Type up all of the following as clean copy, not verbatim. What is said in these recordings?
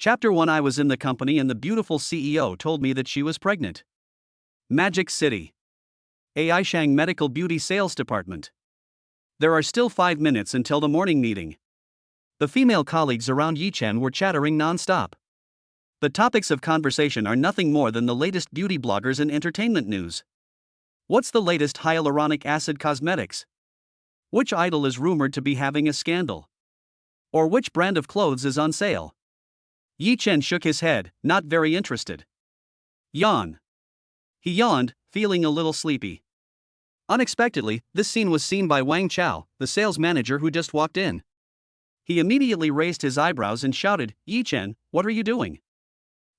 Chapter 1. I was in the company and the beautiful CEO told me that she was pregnant. Magic City. Aishang Medical Beauty Sales Department. There are still 5 minutes until the morning meeting. The female colleagues around Yi-Chen were chattering non-stop. The topics of conversation are nothing more than the latest beauty bloggers and entertainment news. What's the latest hyaluronic acid cosmetics? Which idol is rumored to be having a scandal? Or which brand of clothes is on sale? Yi-Chen shook his head, not very interested. Yawn. He yawned, feeling a little sleepy. Unexpectedly, this scene was seen by Wang Chao, the sales manager who just walked in. He immediately raised his eyebrows and shouted, "Yi-Chen, what are you doing?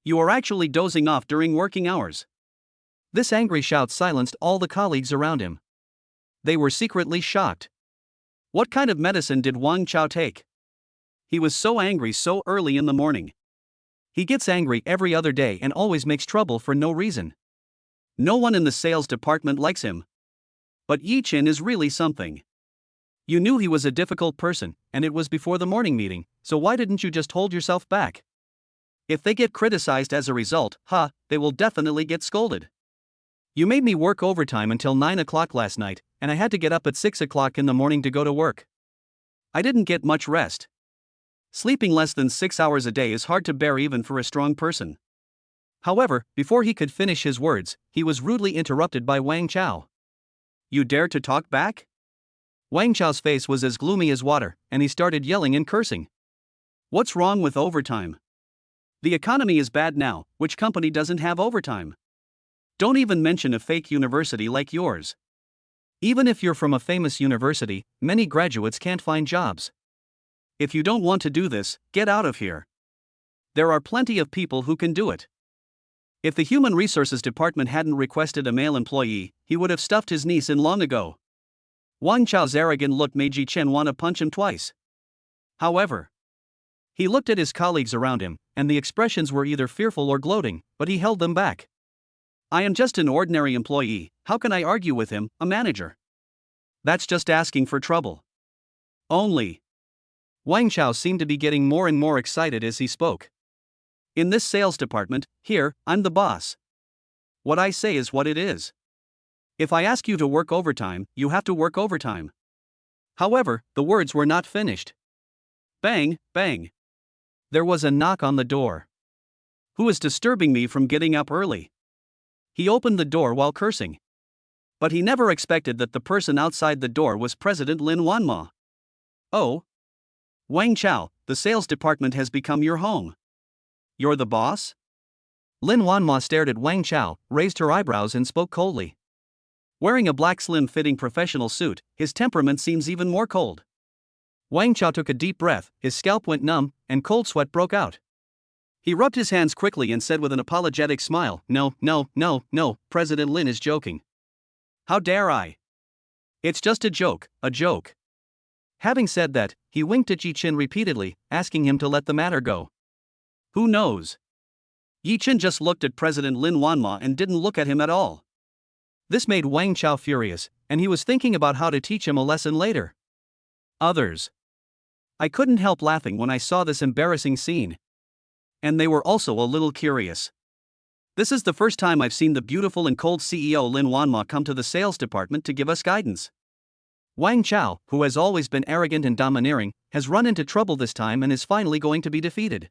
You are actually dozing off during working hours." This angry shout silenced all the colleagues around him. They were secretly shocked. What kind of medicine did Wang Chao take? He was so angry so early in the morning. He gets angry every other day and always makes trouble for no reason. No one in the sales department likes him. But Yi-Chen is really something. You knew he was a difficult person, and it was before the morning meeting, so why didn't you just hold yourself back? If they get criticized as a result, they will definitely get scolded. You made me work overtime until 9 o'clock last night, and I had to get up at 6 o'clock in the morning to go to work. I didn't get much rest. Sleeping less than 6 hours a day is hard to bear even for a strong person. However, before he could finish his words, he was rudely interrupted by Wang Chao. You dare to talk back? Wang Chao's face was as gloomy as water, and he started yelling and cursing. What's wrong with overtime? The economy is bad now, which company doesn't have overtime? Don't even mention a fake university like yours. Even if you're from a famous university, many graduates can't find jobs. If you don't want to do this, get out of here. There are plenty of people who can do it. If the Human Resources Department hadn't requested a male employee, he would have stuffed his niece in long ago. Wang Chao's arrogant look made Yi-Chen want to punch him twice. However, he looked at his colleagues around him, and the expressions were either fearful or gloating, but he held them back. I am just an ordinary employee, how can I argue with him, a manager? That's just asking for trouble. Only. Wang Chao seemed to be getting more and more excited as he spoke. In this sales department, here, I'm the boss. What I say is what it is. If I ask you to work overtime, you have to work overtime. However, the words were not finished. Bang, bang. There was a knock on the door. Who is disturbing me from getting up early? He opened the door while cursing. But he never expected that the person outside the door was President Lin Wanma. Oh. Wang Chao, the sales department has become your home. You're the boss? Lin Wanma stared at Wang Chao, raised her eyebrows and spoke coldly. Wearing a black slim-fitting professional suit, his temperament seems even more cold. Wang Chao took a deep breath, his scalp went numb, and cold sweat broke out. He rubbed his hands quickly and said with an apologetic smile, No, President Lin is joking. How dare I? It's just a joke, a joke. Having said that, he winked at Yi-Chen repeatedly, asking him to let the matter go. Who knows? Yi-Chen just looked at President Lin Wanma and didn't look at him at all. This made Wang Chao furious, and he was thinking about how to teach him a lesson later. Others. I couldn't help laughing when I saw this embarrassing scene. And they were also a little curious. This is the first time I've seen the beautiful and cold CEO Lin Wanma come to the sales department to give us guidance. Wang Chao, who has always been arrogant and domineering, has run into trouble this time and is finally going to be defeated.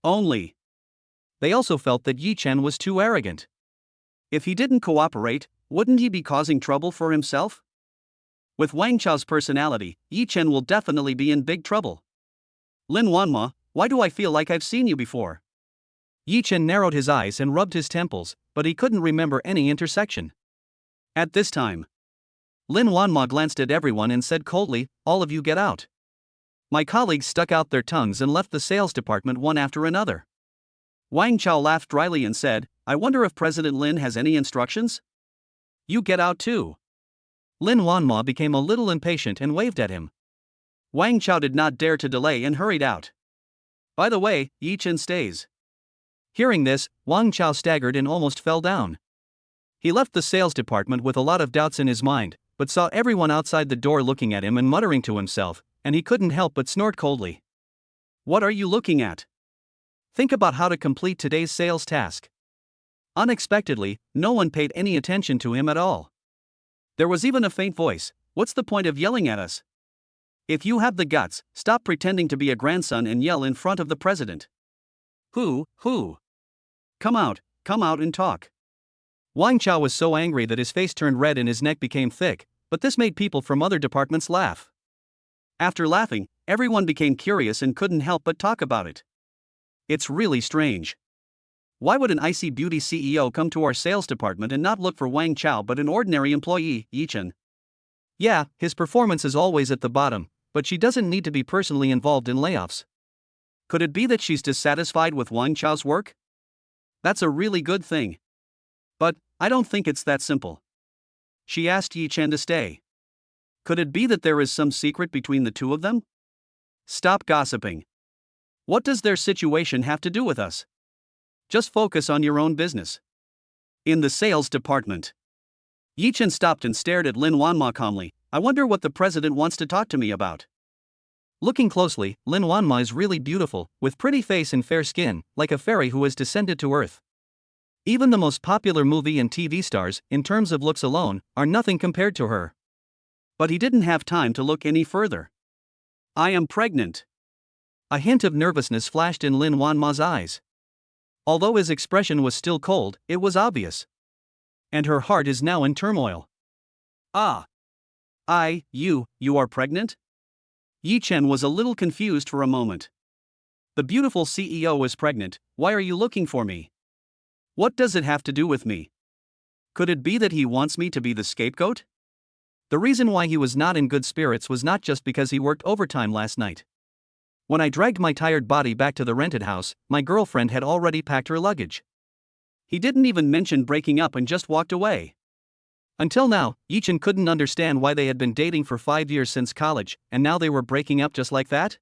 Only. They also felt that Yi-Chen was too arrogant. If he didn't cooperate, wouldn't he be causing trouble for himself? With Wang Chao's personality, Yi-Chen will definitely be in big trouble. Lin Wanma, why do I feel like I've seen you before? Yi-Chen narrowed his eyes and rubbed his temples, but he couldn't remember any intersection. At this time, Lin Wanma glanced at everyone and said coldly, All of you get out. My colleagues stuck out their tongues and left the sales department one after another. Wang Chao laughed dryly and said, I wonder if President Lin has any instructions? You get out too. Lin Wanma became a little impatient and waved at him. Wang Chao did not dare to delay and hurried out. By the way, Yi-Chen stays. Hearing this, Wang Chao staggered and almost fell down. He left the sales department with a lot of doubts in his mind, but saw everyone outside the door looking at him and muttering to himself, and he couldn't help but snort coldly. What are you looking at? Think about how to complete today's sales task. Unexpectedly, no one paid any attention to him at all. There was even a faint voice. What's the point of yelling at us? If you have the guts, stop pretending to be a grandson and yell in front of the president. Who? Come out and talk. Wang Chao was so angry that his face turned red and his neck became thick, but this made people from other departments laugh. After laughing, everyone became curious and couldn't help but talk about it. It's really strange. Why would an icy beauty CEO come to our sales department and not look for Wang Chao but an ordinary employee, Yichen? Yeah, his performance is always at the bottom, but she doesn't need to be personally involved in layoffs. Could it be that she's dissatisfied with Wang Chao's work? That's a really good thing. But I don't think it's that simple. She asked Yi Chen to stay. Could it be that there is some secret between the two of them? Stop gossiping. What does their situation have to do with us? Just focus on your own business. In the sales department, Yi Chen stopped and stared at Lin Wanma calmly. I wonder what the president wants to talk to me about. Looking closely, Lin Wanma is really beautiful, with pretty face and fair skin, like a fairy who has descended to earth. Even the most popular movie and TV stars, in terms of looks alone, are nothing compared to her. But he didn't have time to look any further. I am pregnant. A hint of nervousness flashed in Lin Wanma's eyes. Although his expression was still cold, it was obvious. And her heart is now in turmoil. Ah. You are pregnant? Yi Chen was a little confused for a moment. The beautiful CEO is pregnant. Why are you looking for me? What does it have to do with me? Could it be that he wants me to be the scapegoat? The reason why he was not in good spirits was not just because he worked overtime last night. When I dragged my tired body back to the rented house, my girlfriend had already packed her luggage. He didn't even mention breaking up and just walked away. Until now, Yi Chen couldn't understand why they had been dating for 5 years since college, and now they were breaking up just like that?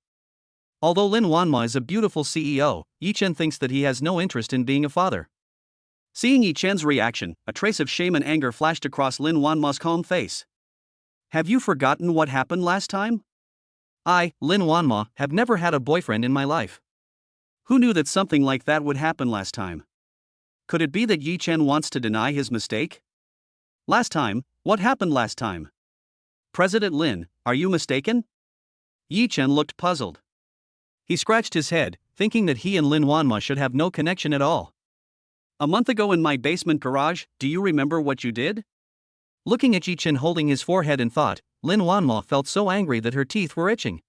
Although Lin Wanma is a beautiful CEO, Yi Chen thinks that he has no interest in being a father. Seeing Yi Chen's reaction, a trace of shame and anger flashed across Lin Wanma's calm face. Have you forgotten what happened last time? I, Lin Wanma, have never had a boyfriend in my life. Who knew that something like that would happen last time? Could it be that Yi Chen wants to deny his mistake? Last time, what happened last time? President Lin, are you mistaken? Yi Chen looked puzzled. He scratched his head, thinking that he and Lin Wanma should have no connection at all. A month ago in my basement garage, do you remember what you did? Looking at Yi Chen holding his forehead in thought, Lin Wanma felt so angry that her teeth were itching.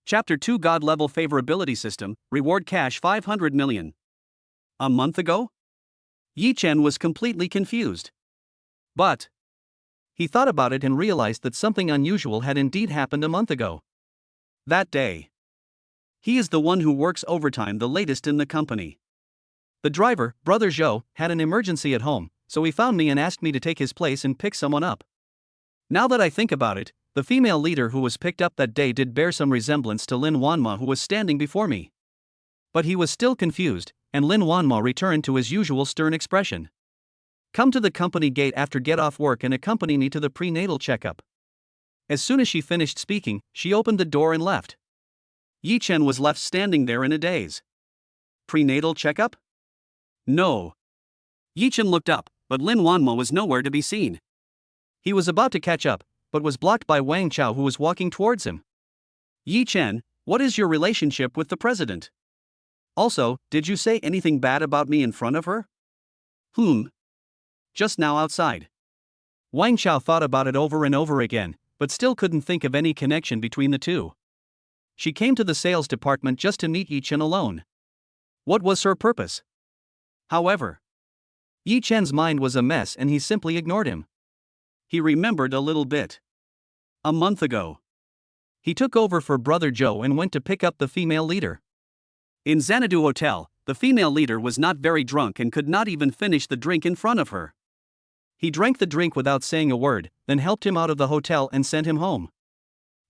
Chapter 2 God-level Favorability System, Reward Cash 500 million. A month ago? Yi Chen was completely confused. But he thought about it and realized that something unusual had indeed happened a month ago. That day. He is the one who works overtime the latest in the company. The driver, Brother Zhou, had an emergency at home, so he found me and asked me to take his place and pick someone up. Now that I think about it, the female leader who was picked up that day did bear some resemblance to Lin Wanma who was standing before me. But he was still confused, and Lin Wanma returned to his usual stern expression. Come to the company gate after get off work and accompany me to the prenatal checkup. As soon as she finished speaking, she opened the door and left. Yi Chen was left standing there in a daze. Prenatal checkup? No. Yi Chen looked up, but Lin Wanma was nowhere to be seen. He was about to catch up, but was blocked by Wang Chao who was walking towards him. Yi Chen, what is your relationship with the president? Also, did you say anything bad about me in front of her? Just now outside. Wang Chao thought about it over and over again, but still couldn't think of any connection between the two. She came to the sales department just to meet Yi Chen alone. What was her purpose? However, Yi Chen's mind was a mess and he simply ignored him. He remembered a little bit. A month ago, he took over for Brother Zhou and went to pick up the female leader. In Xanadu Hotel, the female leader was not very drunk and could not even finish the drink in front of her. He drank the drink without saying a word, then helped him out of the hotel and sent him home.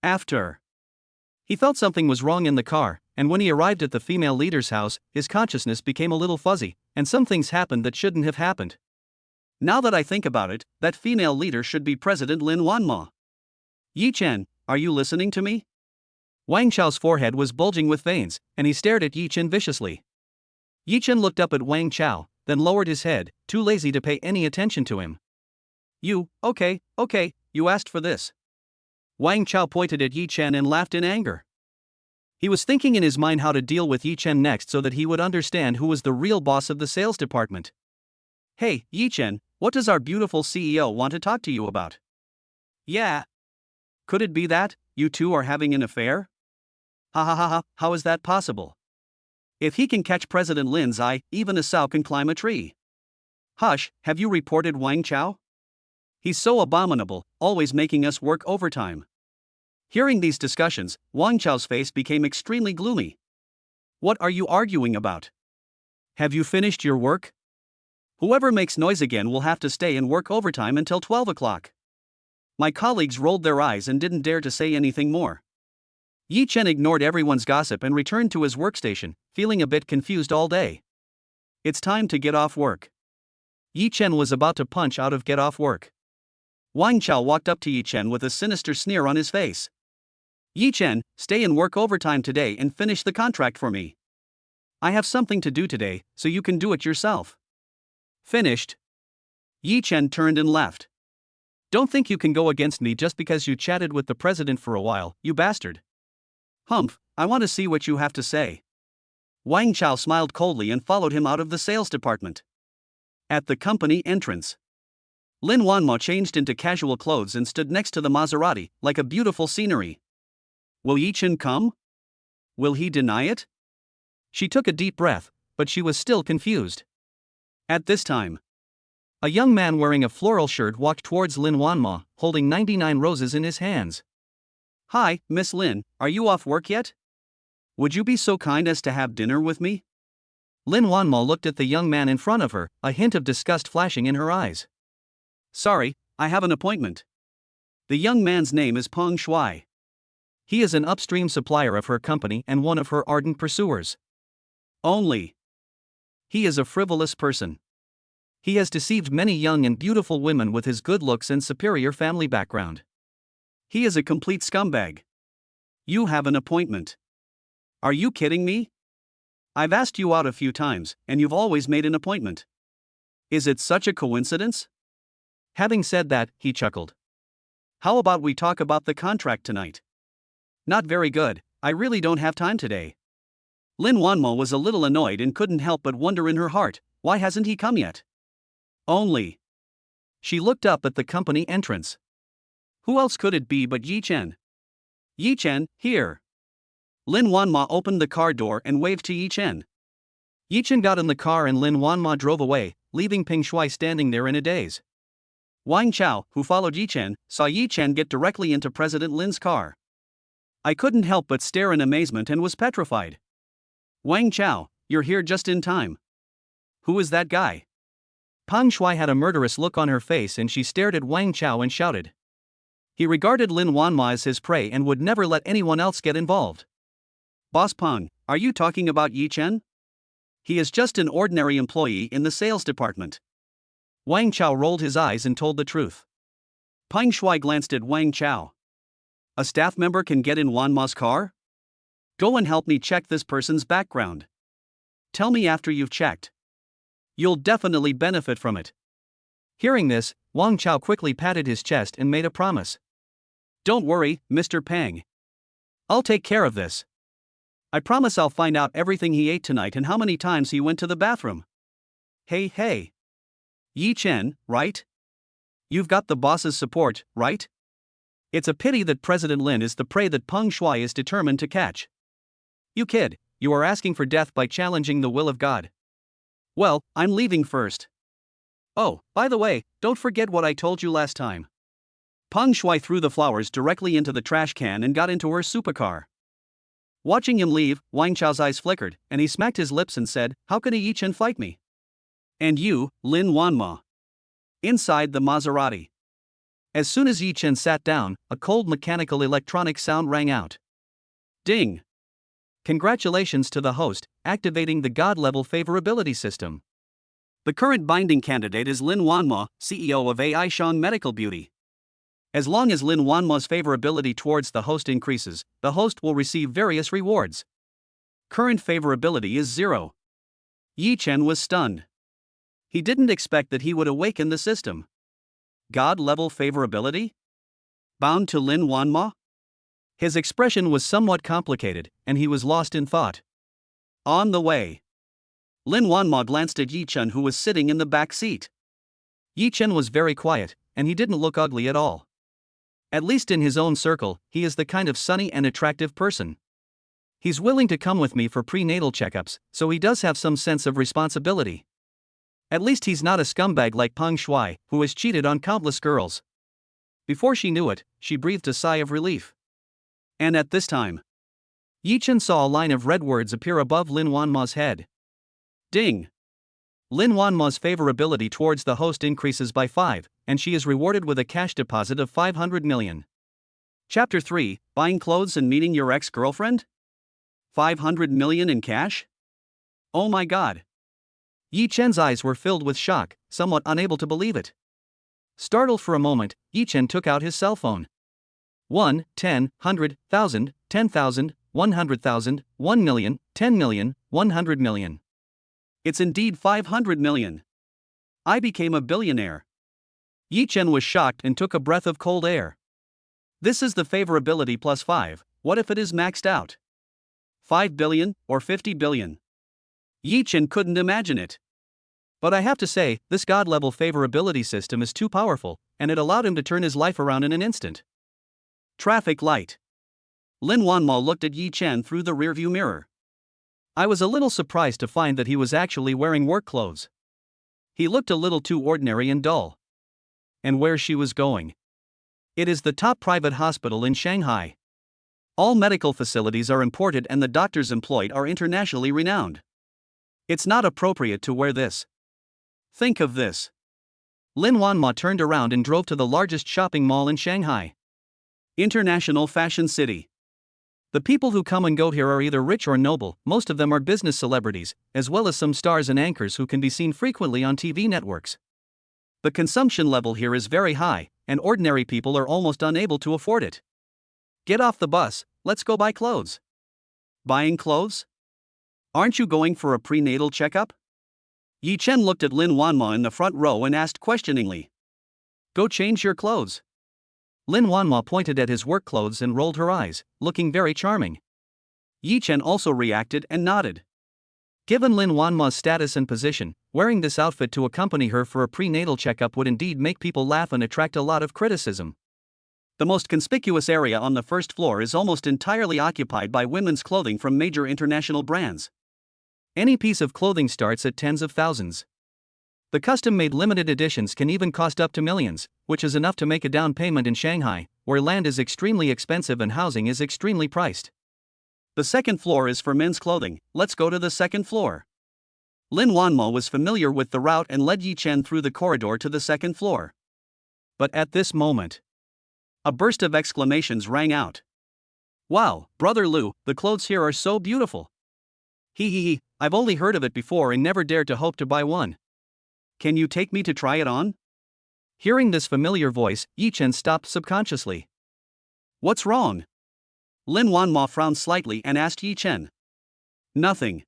After, he felt something was wrong in the car, and when he arrived at the female leader's house, his consciousness became a little fuzzy, and some things happened that shouldn't have happened. Now that I think about it, that female leader should be President Lin Wanma. Yi Chen, are you listening to me? Wang Chao's forehead was bulging with veins, and he stared at Yi Chen viciously. Yi Chen looked up at Wang Chao, then lowered his head, too lazy to pay any attention to him. Okay, you asked for this. Wang Chao pointed at Yi Chen and laughed in anger. He was thinking in his mind how to deal with Yi Chen next so that he would understand who was the real boss of the sales department. Hey, Yi Chen, what does our beautiful CEO want to talk to you about? Yeah. Could it be that you two are having an affair? Ha ha ha ha, how is that possible? If he can catch President Lin's eye, even a sow can climb a tree. Hush, have you reported Wang Chao? He's so abominable, always making us work overtime. Hearing these discussions, Wang Chao's face became extremely gloomy. What are you arguing about? Have you finished your work? Whoever makes noise again will have to stay and work overtime until 12 o'clock. My colleagues rolled their eyes and didn't dare to say anything more. Yi Chen ignored everyone's gossip and returned to his workstation, feeling a bit confused all day. It's time to get off work. Yi Chen was about to punch out of get off work. Wang Chao walked up to Yi Chen with a sinister sneer on his face. Yi Chen, stay and work overtime today and finish the contract for me. I have something to do today, so you can do it yourself. Finished. Yi Chen turned and left. Don't think you can go against me just because you chatted with the president for a while, you bastard. Humph, I want to see what you have to say. Wang Chao smiled coldly and followed him out of the sales department. At the company entrance, Lin Wanmo changed into casual clothes and stood next to the Maserati, like a beautiful scenery. Will Yi Chen come? Will he deny it? She took a deep breath, but she was still confused. At this time, a young man wearing a floral shirt walked towards Lin Wanmo, holding 99 roses in his hands. Hi, Miss Lin, are you off work yet? Would you be so kind as to have dinner with me? Lin Wanmo looked at the young man in front of her, a hint of disgust flashing in her eyes. Sorry, I have an appointment. The young man's name is Peng Shuai. He is an upstream supplier of her company and one of her ardent pursuers. Only. He is a frivolous person. He has deceived many young and beautiful women with his good looks and superior family background. He is a complete scumbag. You have an appointment. Are you kidding me? I've asked you out a few times, and you've always made an appointment. Is it such a coincidence? Having said that, he chuckled. How about we talk about the contract tonight? Not very good, I really don't have time today. Lin Wanmo was a little annoyed and couldn't help but wonder in her heart, why hasn't he come yet? Only. She looked up at the company entrance. Who else could it be but Yi Chen? Yi Chen, here. Lin Wanmo opened the car door and waved to Yi Chen. Yi Chen got in the car and Lin Wanmo drove away, leaving Peng Shuai standing there in a daze. Wang Chao, who followed Yi Chen, saw Yi Chen get directly into President Lin's car. I couldn't help but stare in amazement and was petrified. Wang Chao, you're here just in time. Who is that guy? Peng Shuai had a murderous look on her face and she stared at Wang Chao and shouted. He regarded Lin Wanmo as his prey and would never let anyone else get involved. Boss Peng, are you talking about Yi Chen? He is just an ordinary employee in the sales department. Wang Chao rolled his eyes and told the truth. Peng Shuai glanced at Wang Chao. A staff member can get in Wanmo's car? Go and help me check this person's background. Tell me after you've checked. You'll definitely benefit from it. Hearing this, Wang Chao quickly patted his chest and made a promise. Don't worry, Mr. Peng. I'll take care of this. I promise I'll find out everything he ate tonight and how many times he went to the bathroom. Hey. Yi Chen, right? You've got the boss's support, right? It's a pity that President Lin is the prey that Peng Shuai is determined to catch. You kid, you are asking for death by challenging the will of God. Well, I'm leaving first. Oh, by the way, don't forget what I told you last time. Peng Shuai threw the flowers directly into the trash can and got into her supercar. Watching him leave, Wang Chao's eyes flickered, and he smacked his lips and said, How could a Yi Chen fight me? And you, Lin Wanmo. Inside the Maserati. As soon as Yi Chen sat down, a cold mechanical electronic sound rang out. Ding! Congratulations to the host, activating the God-level favorability system. The current binding candidate is Lin Wanmo, CEO of AI Shang Medical Beauty. As long as Lin Wanmo's favorability towards the host increases, the host will receive various rewards. Current favorability is 0. Yi Chen was stunned. He didn't expect that he would awaken the system. God-level favorability? Bound to Lin Wanma? His expression was somewhat complicated, and he was lost in thought. On the way, Lin Wanma glanced at Yi Chen, who was sitting in the back seat. Yi Chen was very quiet, and he didn't look ugly at all. At least in his own circle, he is the kind of sunny and attractive person. He's willing to come with me for prenatal checkups, so he does have some sense of responsibility. At least he's not a scumbag like Peng Shuai, who has cheated on countless girls. Before she knew it, she breathed a sigh of relief. And at this time, Yi Chen saw a line of red words appear above Lin Wanma's head. Ding! Lin Wanma's favorability towards the host increases by 5, and she is rewarded with a cash deposit of 500 million. Chapter 3, Buying Clothes and Meeting Your Ex-Girlfriend? 500 million in cash? Oh my god! Yi Chen's eyes were filled with shock, somewhat unable to believe it. Startled for a moment, Yi Chen took out his cell phone. 1, 10, 100,000, 10,000, 100,000, 1 million, 10 million, 100 million. It's indeed 500 million. I became a billionaire. Yi Chen was shocked and took a breath of cold air. This is the favorability plus 5, what if it is maxed out? 5 billion or 50 billion? Yi Chen couldn't imagine it. But I have to say, this God-level favorability system is too powerful, and it allowed him to turn his life around in an instant. Traffic light. Lin Wanma looked at Yi Chen through the rearview mirror. I was a little surprised to find that he was actually wearing work clothes. He looked a little too ordinary and dull. And where she was going? It is the top private hospital in Shanghai. All medical facilities are imported and the doctors employed are internationally renowned. It's not appropriate to wear this. Think of this. Lin Wanma turned around and drove to the largest shopping mall in Shanghai. International Fashion City. The people who come and go here are either rich or noble, most of them are business celebrities, as well as some stars and anchors who can be seen frequently on TV networks. The consumption level here is very high, and ordinary people are almost unable to afford it. Get off the bus, let's go buy clothes. Buying clothes? Aren't you going for a prenatal checkup? Yi Chen looked at Lin Wanma in the front row and asked questioningly. Go change your clothes. Lin Wanma pointed at his work clothes and rolled her eyes, looking very charming. Yi Chen also reacted and nodded. Given Lin Wanma's status and position, wearing this outfit to accompany her for a prenatal checkup would indeed make people laugh and attract a lot of criticism. The most conspicuous area on the first floor is almost entirely occupied by women's clothing from major international brands. Any piece of clothing starts at tens of thousands. The custom-made limited editions can even cost up to millions, which is enough to make a down payment in Shanghai, where land is extremely expensive and housing is extremely priced. The second floor is for men's clothing, let's go to the second floor. Lin Wanma was familiar with the route and led Yi Chen through the corridor to the second floor. But at this moment, a burst of exclamations rang out. Wow, Brother Lu, the clothes here are so beautiful. Hee, I've only heard of it before and never dared to hope to buy one. Can you take me to try it on? Hearing this familiar voice, Yi Chen stopped subconsciously. What's wrong? Lin Wanma frowned slightly and asked Yi Chen. Nothing.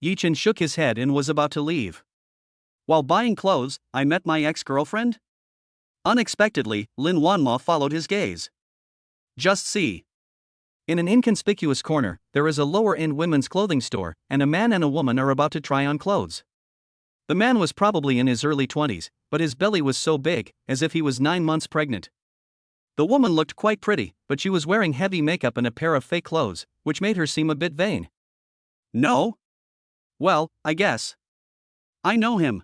Yi Chen shook his head and was about to leave. While buying clothes, I met my ex-girlfriend? Unexpectedly, Lin Wanma followed his gaze. Just see. In an inconspicuous corner, there is a lower-end women's clothing store, and a man and a woman are about to try on clothes. The man was probably in his early 20s, but his belly was so big, as if he was 9 months pregnant. The woman looked quite pretty, but she was wearing heavy makeup and a pair of fake clothes, which made her seem a bit vain. No? Well, I guess. I know him.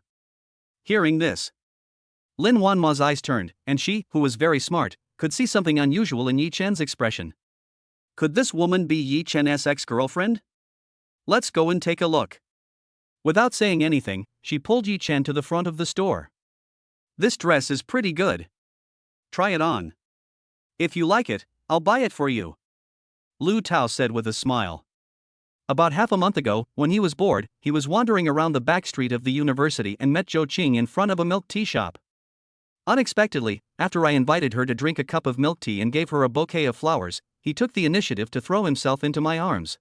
Hearing this, Lin Wanma's eyes turned, and she, who was very smart, could see something unusual in Yi Chen's expression. Could this woman be Yi Chen's ex-girlfriend? Let's go and take a look. Without saying anything, she pulled Yi Chen to the front of the store. This dress is pretty good. Try it on. If you like it, I'll buy it for you. Lu Tao said with a smile. About half a month ago, when he was bored, he was wandering around the back street of the university and met Zhou Qing in front of a milk tea shop. Unexpectedly, after I invited her to drink a cup of milk tea and gave her a bouquet of flowers, he took the initiative to throw himself into my arms.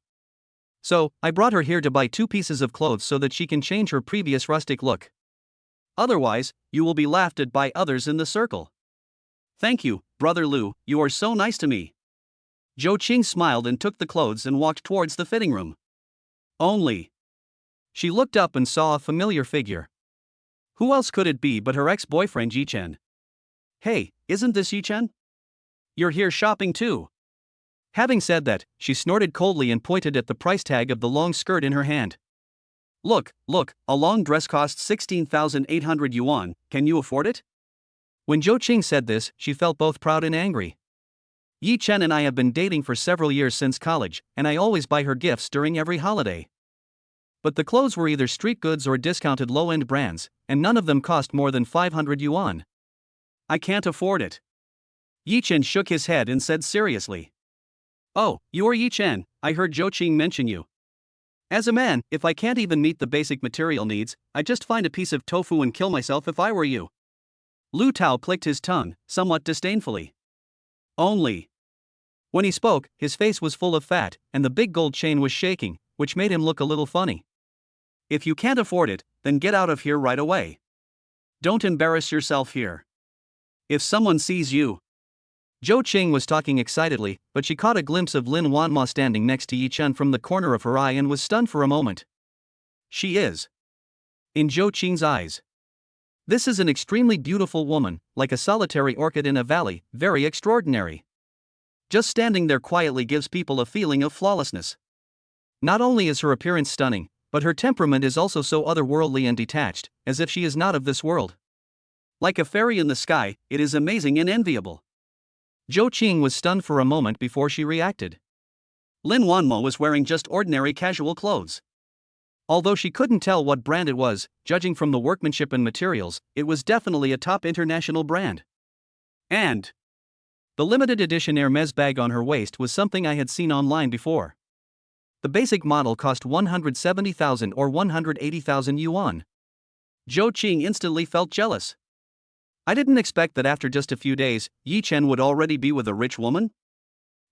So, I brought her here to buy 2 pieces of clothes so that she can change her previous rustic look. Otherwise, you will be laughed at by others in the circle. Thank you, Brother Lu, you are so nice to me. Zhou Qing smiled and took the clothes and walked towards the fitting room. Only. She looked up and saw a familiar figure. Who else could it be but her ex-boyfriend Yi Chen? Hey, isn't this Yi Chen? You're here shopping too. Having said that, she snorted coldly and pointed at the price tag of the long skirt in her hand. Look, a long dress costs 16,800 yuan, can you afford it? When Zhou Qing said this, she felt both proud and angry. Yi Chen and I have been dating for several years since college, and I always buy her gifts during every holiday. But the clothes were either street goods or discounted low-end brands, and none of them cost more than 500 yuan. I can't afford it. Yi Chen shook his head and said seriously. Oh, you are Yi Chen, I heard Zhou Qing mention you. As a man, if I can't even meet the basic material needs, I'd just find a piece of tofu and kill myself if I were you. Lu Tao clicked his tongue, somewhat disdainfully. Only. When he spoke, his face was full of fat, and the big gold chain was shaking, which made him look a little funny. If you can't afford it, then get out of here right away. Don't embarrass yourself here. If someone sees you. Zhou Qing was talking excitedly, but she caught a glimpse of Lin Wanma standing next to Yi Chen from the corner of her eye and was stunned for a moment. She is. In Zhou Qing's eyes. This is an extremely beautiful woman, like a solitary orchid in a valley, very extraordinary. Just standing there quietly gives people a feeling of flawlessness. Not only is her appearance stunning, but her temperament is also so otherworldly and detached, as if she is not of this world. Like a fairy in the sky, it is amazing and enviable. Zhou Qing was stunned for a moment before she reacted. Lin Wanmo was wearing just ordinary casual clothes. Although she couldn't tell what brand it was, judging from the workmanship and materials, it was definitely a top international brand. And the limited edition Hermes bag on her waist was something I had seen online before. The basic model cost 170,000 or 180,000 yuan. Zhou Qing instantly felt jealous. I didn't expect that after just a few days, Yi Chen would already be with a rich woman.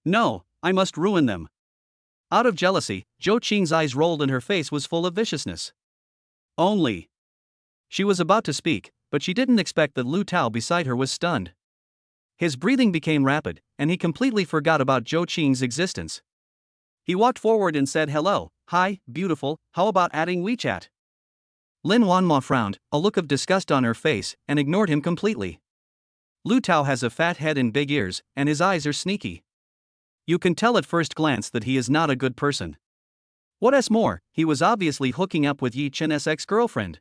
No, I must ruin them. Out of jealousy, Zhou Qing's eyes rolled and her face was full of viciousness. Only. She was about to speak, but she didn't expect that Lu Tao beside her was stunned. His breathing became rapid, and he completely forgot about Zhou Qing's existence. He walked forward and said hello, hi, beautiful, how about adding WeChat? Lin Wanma frowned, a look of disgust on her face, and ignored him completely. Lu Tao has a fat head and big ears, and his eyes are sneaky. You can tell at first glance that he is not a good person. What's more, he was obviously hooking up with Yi Chen's ex-girlfriend.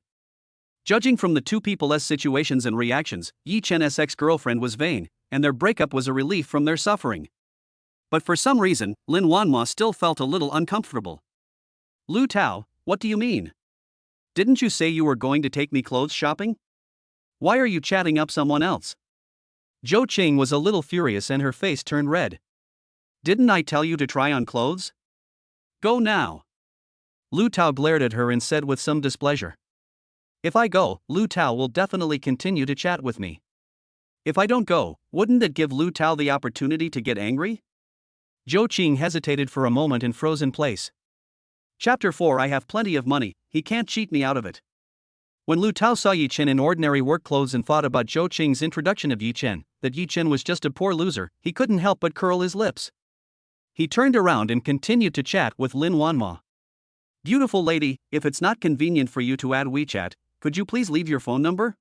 Judging from the two people's situations and reactions, Yi Chen's ex-girlfriend was vain, and their breakup was a relief from their suffering. But for some reason, Lin Wanma still felt a little uncomfortable. Lu Tao, what do you mean? Didn't you say you were going to take me clothes shopping? Why are you chatting up someone else? Zhou Qing was a little furious and her face turned red. Didn't I tell you to try on clothes? Go now. Lu Tao glared at her and said with some displeasure. If I go, Lu Tao will definitely continue to chat with me. If I don't go, wouldn't it give Lu Tao the opportunity to get angry? Zhou Qing hesitated for a moment and froze in place. Chapter 4 I have plenty of money, he can't cheat me out of it. When Lu Tao saw Yi Chen in ordinary work clothes and thought about Zhou Qing's introduction of Yi Chen, that Yi Chen was just a poor loser, he couldn't help but curl his lips. He turned around and continued to chat with Lin Wanma. Beautiful lady, if it's not convenient for you to add WeChat, could you please leave your phone number?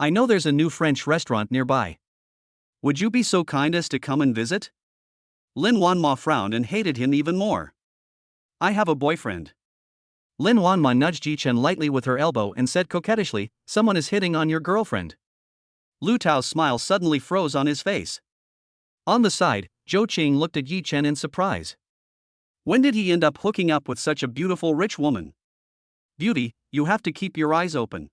I know there's a new French restaurant nearby. Would you be so kind as to come and visit? Lin Wanma frowned and hated him even more. I have a boyfriend. Lin Wanma nudged Yi Chen lightly with her elbow and said coquettishly, someone is hitting on your girlfriend. Lu Tao's smile suddenly froze on his face. On the side, Zhou Qing looked at Yi Chen in surprise. When did he end up hooking up with such a beautiful rich woman? Beauty, you have to keep your eyes open.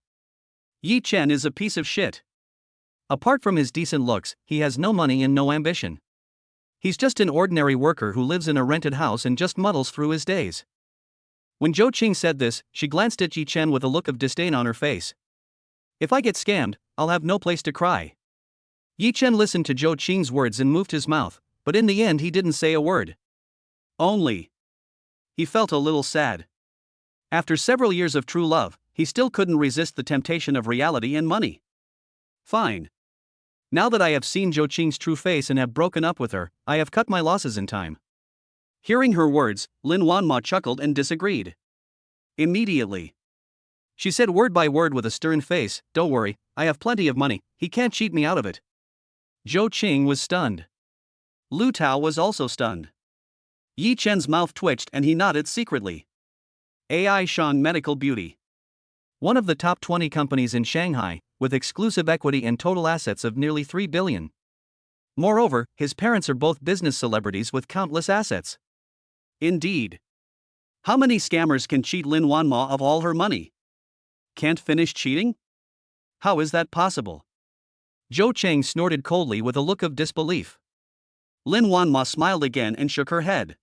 Yi Chen is a piece of shit. Apart from his decent looks, he has no money and no ambition. He's just an ordinary worker who lives in a rented house and just muddles through his days. When Zhou Qing said this, she glanced at Yi Chen with a look of disdain on her face. If I get scammed, I'll have no place to cry. Yi Chen listened to Zhou Qing's words and moved his mouth, but in the end he didn't say a word. Only. he felt a little sad. After several years of true love, he still couldn't resist the temptation of reality and money. Fine. Now that I have seen Zhou Qing's true face and have broken up with her, I have cut my losses in time. Hearing her words, Lin Wanma chuckled and disagreed. Immediately. She said word by word with a stern face, "Don't worry, I have plenty of money, he can't cheat me out of it." Zhou Qing was stunned. Lu Tao was also stunned. Yi Chen's mouth twitched and he nodded secretly. AI Shang Medical Beauty. One of the top 20 companies in Shanghai, with exclusive equity and total assets of nearly 3 billion. Moreover, his parents are both business celebrities with countless assets. Indeed. How many scammers can cheat Lin Wanma of all her money? Can't finish cheating? How is that possible? Zhou Cheng snorted coldly with a look of disbelief. Lin Wanma smiled again and shook her head.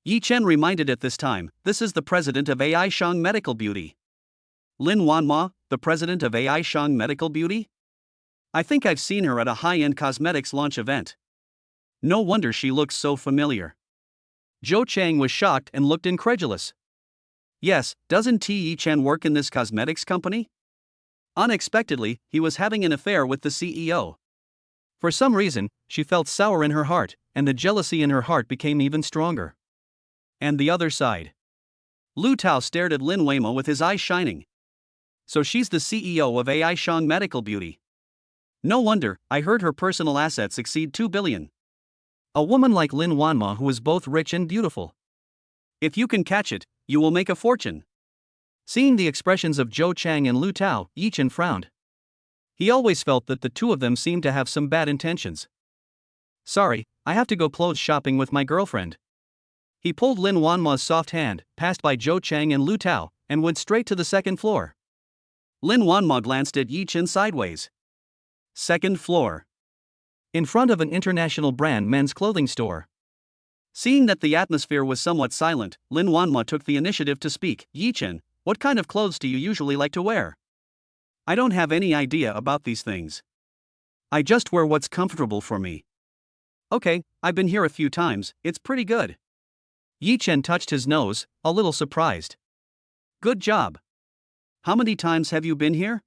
Yi Chen reminded at this time, "This is the president of AI Shang Medical Beauty." Lin Wanma, the president of AI Shang Medical Beauty? I think I've seen her at a high-end cosmetics launch event. No wonder she looks so familiar. Zhou Cheng was shocked and looked incredulous. Yes, doesn't Yi Chen work in this cosmetics company? Unexpectedly, he was having an affair with the CEO. For some reason, she felt sour in her heart, and the jealousy in her heart became even stronger. And the other side. Lu Tao stared at Lin Weimo with his eyes shining. So she's the CEO of AI Shang Medical Beauty. No wonder, I heard her personal assets exceed 2 billion. A woman like Lin Wanma who is both rich and beautiful. If you can catch it, you will make a fortune. Seeing the expressions of Zhou Chang and Lu Tao, Yi Chen frowned. He always felt that the two of them seemed to have some bad intentions. Sorry, I have to go clothes shopping with my girlfriend. He pulled Lin Wanma's soft hand, passed by Zhou Chang and Lu Tao, and went straight to the second floor. Lin Wanma glanced at Yi Chen sideways. Second floor. In front of an international brand men's clothing store. Seeing that the atmosphere was somewhat silent, Lin Wanma took the initiative to speak. "Yi Chen, what kind of clothes do you usually like to wear?" "I don't have any idea about these things. I just wear what's comfortable for me." "Okay, I've been here a few times, it's pretty good." Yi Chen touched his nose, a little surprised. "Good job. How many times have you been here?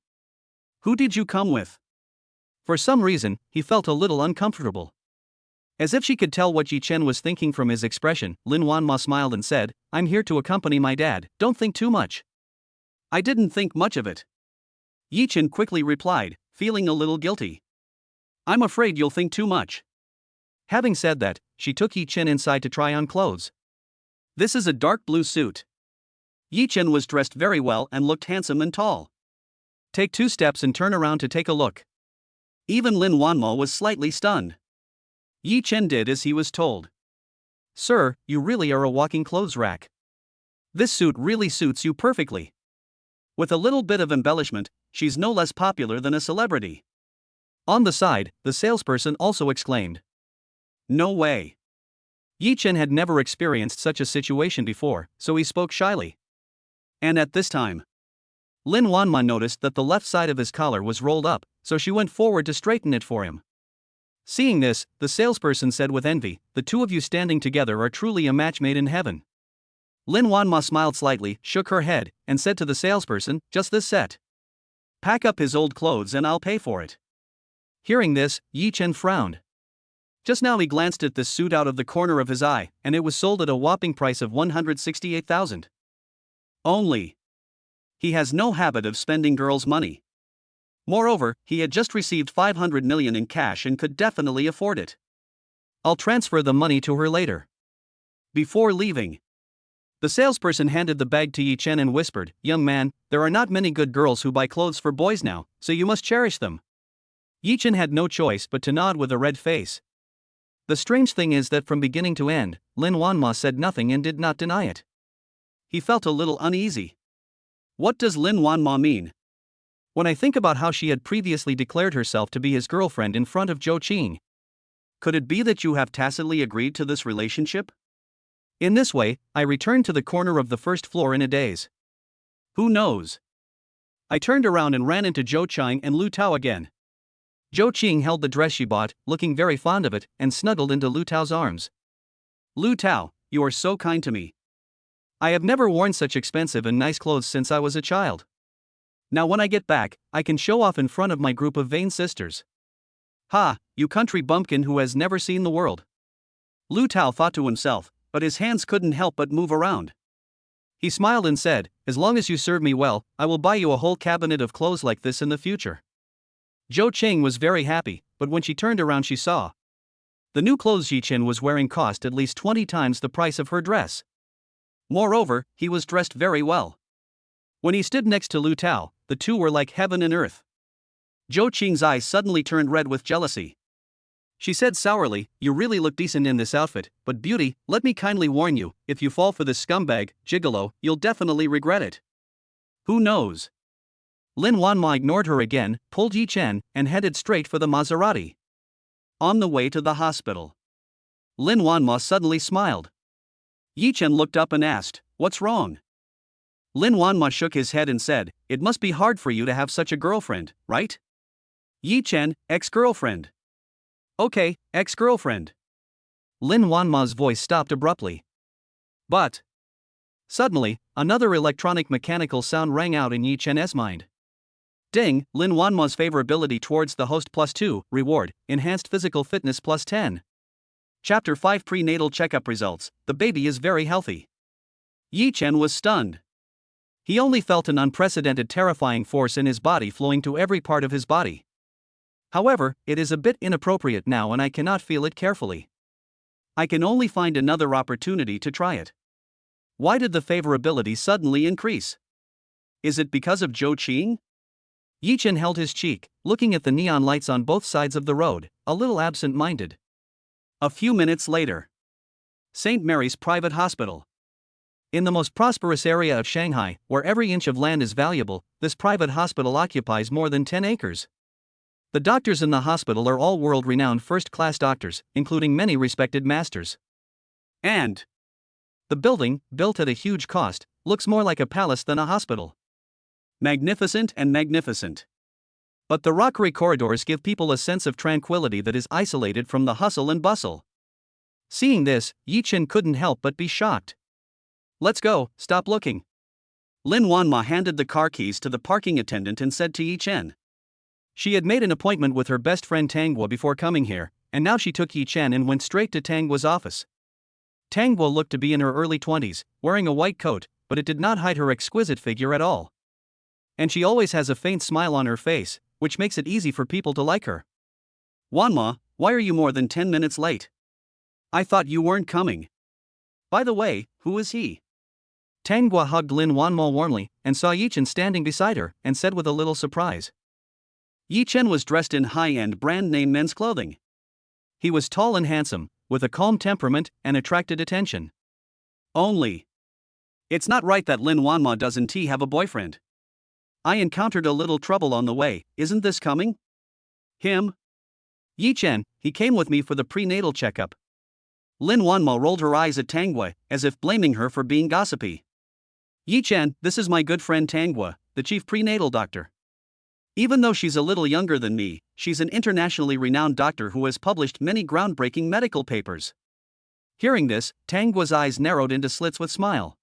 Who did you come with?" For some reason, he felt a little uncomfortable. As if she could tell what Yi Chen was thinking from his expression, Lin Wanma smiled and said, "I'm here to accompany my dad, don't think too much." "I didn't think much of it." Yi Chen quickly replied, feeling a little guilty. "I'm afraid you'll think too much." Having said that, she took Yi Chen inside to try on clothes. This is a dark blue suit. Yi Chen was dressed very well and looked handsome and tall. Take 2 steps and turn around to take a look. Even Lin Wanma was slightly stunned. Yi Chen did as he was told. "Sir, you really are a walking clothes rack. This suit really suits you perfectly." With a little bit of embellishment, she's no less popular than a celebrity. On the side, the salesperson also exclaimed. "No way." Yi Chen had never experienced such a situation before, so he spoke shyly. And at this time, Lin Wanma noticed that the left side of his collar was rolled up, so she went forward to straighten it for him. Seeing this, the salesperson said with envy, "The two of you standing together are truly a match made in heaven." Lin Wanma smiled slightly, shook her head, and said to the salesperson, "Just this set. Pack up his old clothes and I'll pay for it." Hearing this, Yi Chen frowned. Just now he glanced at this suit out of the corner of his eye, and it was sold at a whopping price of 168,000. Only. He has no habit of spending girls' money. Moreover, he had just received 500 million in cash and could definitely afford it. "I'll transfer the money to her later." Before leaving, the salesperson handed the bag to Yi Chen and whispered, "Young man, there are not many good girls who buy clothes for boys now, so you must cherish them." Yi Chen had no choice but to nod with a red face. The strange thing is that from beginning to end, Lin Wanma said nothing and did not deny it. He felt a little uneasy. What does Lin Wanma mean? When I think about how she had previously declared herself to be his girlfriend in front of Zhou Qing. Could it be that you have tacitly agreed to this relationship? In this way, I returned to the corner of the first floor in a daze. Who knows? I turned around and ran into Zhou Qing and Lu Tao again. Zhou Qing held the dress she bought, looking very fond of it, and snuggled into Lu Tao's arms. "Lu Tao, you are so kind to me. I have never worn such expensive and nice clothes since I was a child. Now when I get back, I can show off in front of my group of vain sisters. Ha, you country bumpkin who has never seen the world. Lu Tao thought to himself, but his hands couldn't help but move around. He smiled and said, as long as you serve me well, I will buy you a whole cabinet of clothes like this in the future. Zhou Qing was very happy, but when she turned around she saw the new clothes Yi Chen was wearing cost at least 20 times the price of her dress. Moreover, he was dressed very well. When he stood next to Lu Tao, the two were like heaven and earth. Zhou Qing's eyes suddenly turned red with jealousy. She said sourly, you really look decent in this outfit, but beauty, let me kindly warn you, if you fall for this scumbag, gigolo, you'll definitely regret it. Who knows? Lin Wanma ignored her again, pulled Yi Chen, and headed straight for the Maserati. On the way to the hospital, Lin Wanma suddenly smiled. Yi Chen looked up and asked, what's wrong? Lin Wanma shook his head and said, it must be hard for you to have such a girlfriend, right? Yi Chen, ex-girlfriend. Okay, ex-girlfriend. Lin Wanma's voice stopped abruptly. But suddenly, another electronic mechanical sound rang out in Yi Chen's mind. Ding, Lin Wanma's favorability towards the host +2, reward, enhanced physical fitness +10. Chapter 5 Prenatal Checkup Results, the baby is very healthy. Yi Chen was stunned. He only felt an unprecedented terrifying force in his body flowing to every part of his body. However, it is a bit inappropriate now and I cannot feel it carefully. I can only find another opportunity to try it. Why did the favorability suddenly increase? Is it because of Zhou Qing? Yi Chen held his cheek, looking at the neon lights on both sides of the road, a little absent-minded. A few minutes later. St. Mary's Private Hospital. In the most prosperous area of Shanghai, where every inch of land is valuable, this private hospital occupies more than 10 acres. The doctors in the hospital are all world-renowned first-class doctors, including many respected masters. And the building, built at a huge cost, looks more like a palace than a hospital. Magnificent and magnificent. But the rockery corridors give people a sense of tranquility that is isolated from the hustle and bustle. Seeing this, Yi Chen couldn't help but be shocked. Let's go, stop looking. Lin Wanma handed the car keys to the parking attendant and said to Yi Chen. She had made an appointment with her best friend Tanguo before coming here, and now she took Yi Chen and went straight to Tanguo's office. Tanguo looked to be in her early 20s, wearing a white coat, but it did not hide her exquisite figure at all. And she always has a faint smile on her face, which makes it easy for people to like her. Wanma, why are you more than 10 minutes late? I thought you weren't coming. By the way, who is he? Tanguo hugged Lin Wanma warmly, and saw Yi Chen standing beside her, and said with a little surprise. Yi Chen was dressed in high-end brand-name men's clothing. He was tall and handsome, with a calm temperament, and attracted attention. Only. It's not right that Lin Wanma doesn't have a boyfriend. I encountered a little trouble on the way, isn't this coming? Him? Yi Chen, he came with me for the prenatal checkup. Lin Wanma rolled her eyes at Tanguo, as if blaming her for being gossipy. Yi Chen, this is my good friend Tanguo, the chief prenatal doctor. Even though she's a little younger than me, she's an internationally renowned doctor who has published many groundbreaking medical papers. Hearing this, Tanguo's eyes narrowed into slits with smile.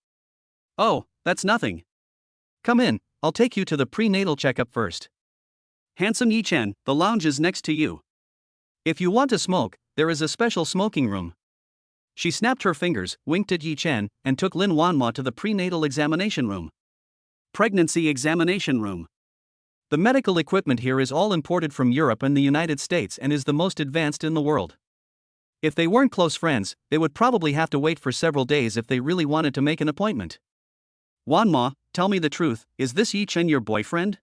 Oh, that's nothing. Come in, I'll take you to the prenatal checkup first. Handsome Yi Chen, the lounge is next to you. If you want to smoke, there is a special smoking room. She snapped her fingers, winked at Yi Chen, and took Lin Wanma to the prenatal examination room. Pregnancy examination room. The medical equipment here is all imported from Europe and the United States and is the most advanced in the world. If they weren't close friends, they would probably have to wait for several days if they really wanted to make an appointment. Wanma, tell me the truth, is this Yi Chen your boyfriend?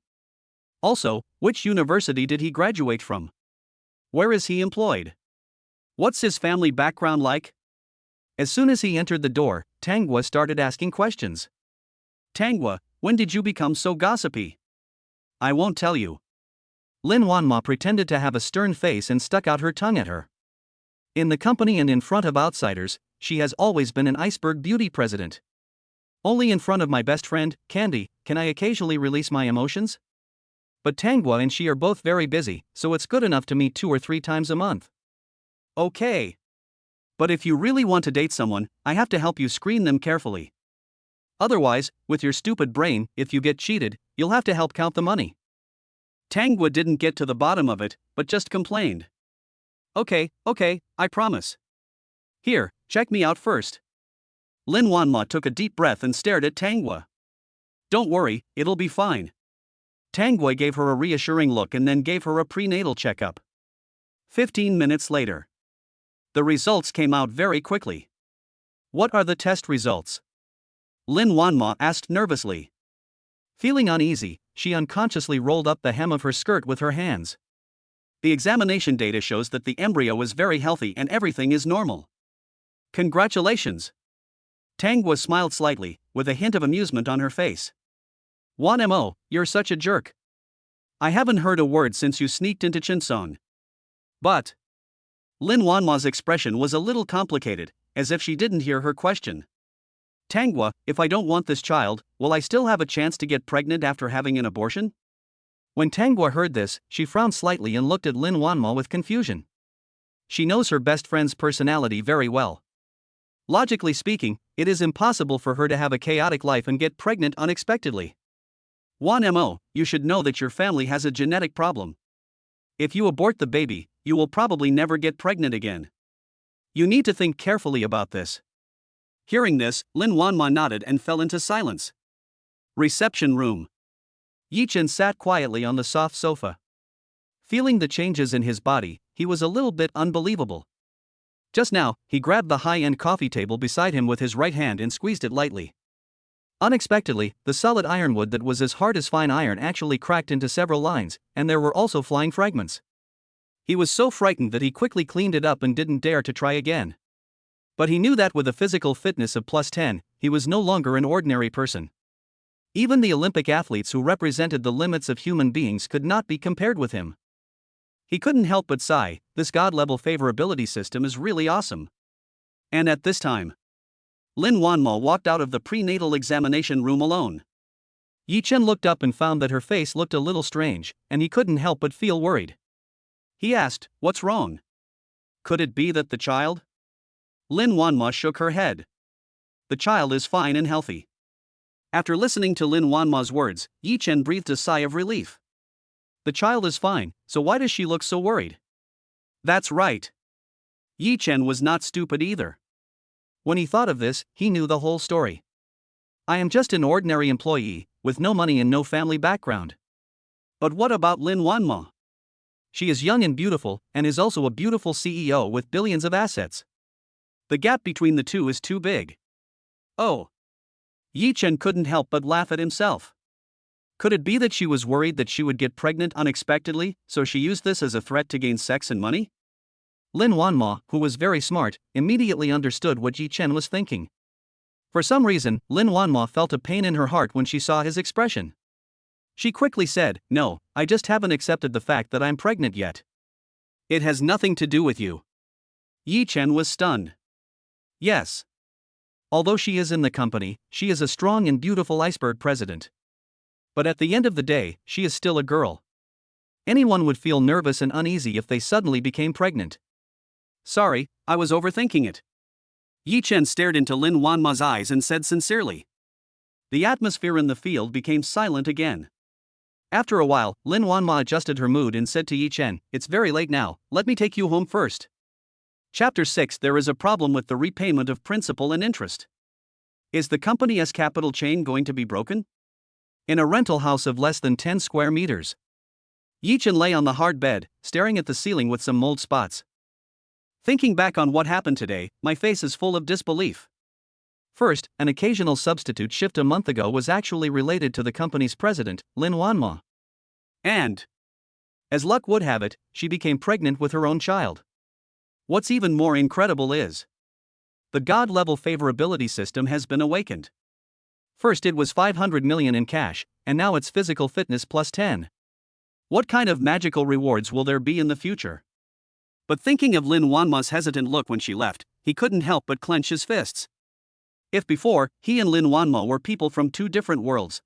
Also, which university did he graduate from? Where is he employed? What's his family background like? As soon as he entered the door, Tanguo started asking questions. Tanguo, when did you become so gossipy? I won't tell you. Lin Wanma pretended to have a stern face and stuck out her tongue at her. In the company and in front of outsiders, she has always been an iceberg beauty president. Only in front of my best friend, Candy, can I occasionally release my emotions? But Tanguo and she are both very busy, so it's good enough to meet 2 or 3 times a month. Okay. But if you really want to date someone, I have to help you screen them carefully. Otherwise, with your stupid brain, if you get cheated, you'll have to help count the money. Tangwa didn't get to the bottom of it, but just complained. Okay, I promise. Here, check me out first. Lin Wanma took a deep breath and stared at Tangwa. Don't worry, it'll be fine. Tangwa gave her a reassuring look and then gave her a prenatal checkup. 15 minutes later. The results came out very quickly. What are the test results? Lin Wanma asked nervously. Feeling uneasy, she unconsciously rolled up the hem of her skirt with her hands. The examination data shows that the embryo is very healthy and everything is normal. Congratulations! Tangwa smiled slightly, with a hint of amusement on her face. Wanmo, you're such a jerk. I haven't heard a word since you sneaked into Chinsong. But Lin Wanma's expression was a little complicated, as if she didn't hear her question. Tangwa, if I don't want this child, will I still have a chance to get pregnant after having an abortion? When Tangwa heard this, she frowned slightly and looked at Lin Wanma with confusion. She knows her best friend's personality very well. Logically speaking, it is impossible for her to have a chaotic life and get pregnant unexpectedly. Wanmo, you should know that your family has a genetic problem. If you abort the baby, you will probably never get pregnant again. You need to think carefully about this. Hearing this, Lin Wanma nodded and fell into silence. Reception room. Yichen sat quietly on the soft sofa. Feeling the changes in his body, he was a little bit unbelievable. Just now, he grabbed the high-end coffee table beside him with his right hand and squeezed it lightly. Unexpectedly, the solid ironwood that was as hard as fine iron actually cracked into several lines, and there were also flying fragments. He was so frightened that he quickly cleaned it up and didn't dare to try again. But he knew that with a physical fitness of +10, he was no longer an ordinary person. Even the Olympic athletes who represented the limits of human beings could not be compared with him. He couldn't help but sigh, this God-level favorability system is really awesome. And at this time, Lin Wanma walked out of the prenatal examination room alone. Yichen looked up and found that her face looked a little strange, and he couldn't help but feel worried. He asked, "What's wrong? Could it be that the child?" Lin Wanma shook her head. The child is fine and healthy. After listening to Lin Wanma's words, Yichen breathed a sigh of relief. The child is fine, so why does she look so worried? That's right. Yichen was not stupid either. When he thought of this, he knew the whole story. I am just an ordinary employee, with no money and no family background. But what about Lin Wanma? She is young and beautiful, and is also a beautiful CEO with billions of assets. The gap between the two is too big. Oh. Yichen couldn't help but laugh at himself. Could it be that she was worried that she would get pregnant unexpectedly, so she used this as a threat to gain sex and money? Lin Wanma, who was very smart, immediately understood what Yichen was thinking. For some reason, Lin Wanma felt a pain in her heart when she saw his expression. She quickly said, "No, I just haven't accepted the fact that I'm pregnant yet." It has nothing to do with you. Yichen was stunned. Yes. Although she is in the company, she is a strong and beautiful iceberg president. But at the end of the day, she is still a girl. Anyone would feel nervous and uneasy if they suddenly became pregnant. Sorry, I was overthinking it. Yichen stared into Lin Wanma's eyes and said sincerely. The atmosphere in the field became silent again. After a while, Lin Wanma adjusted her mood and said to Yichen, "It's very late now, let me take you home first." Chapter 6. There is a problem with the repayment of principal and interest. Is the company's capital chain going to be broken? In a rental house of less than 10 square meters. Yichen lay on the hard bed, staring at the ceiling with some mold spots. Thinking back on what happened today, my face is full of disbelief. First, an occasional substitute shift a month ago was actually related to the company's president, Lin Wanma. And, as luck would have it, she became pregnant with her own child. What's even more incredible is, the God-level favorability system has been awakened. First it was 500 million in cash, and now it's physical fitness +10. What kind of magical rewards will there be in the future? But thinking of Lin Wanma's hesitant look when she left, he couldn't help but clench his fists. If before, he and Lin Wanma were people from two different worlds.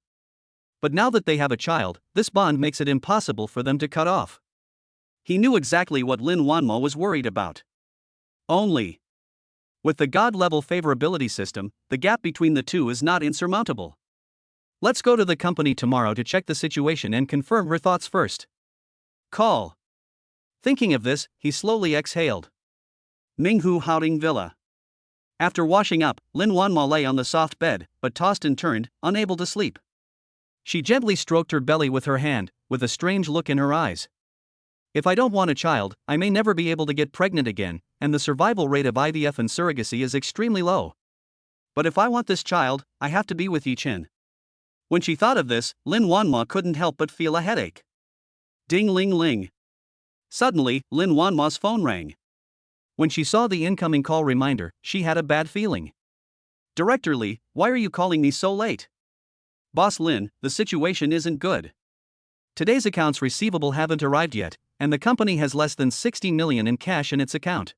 But now that they have a child, this bond makes it impossible for them to cut off. He knew exactly what Lin Wanma was worried about. Only With the God-level favorability system, the gap between the two is not insurmountable. Let's go to the company tomorrow to check the situation and confirm her thoughts first. Call. Thinking of this, he slowly exhaled. Minghu Haoding Villa. After washing up, Lin Wanma lay on the soft bed, but tossed and turned, unable to sleep. She gently stroked her belly with her hand, with a strange look in her eyes. If I don't want a child, I may never be able to get pregnant again, and the survival rate of IVF and surrogacy is extremely low. But if I want this child, I have to be with Yi Chen. When she thought of this, Lin Wanma couldn't help but feel a headache. Ding ling ling. Suddenly, Lin Wanma's phone rang. When she saw the incoming call reminder, she had a bad feeling. Director Li, why are you calling me so late? Boss Lin, the situation isn't good. Today's accounts receivable haven't arrived yet, and the company has less than 60 million in cash in its account.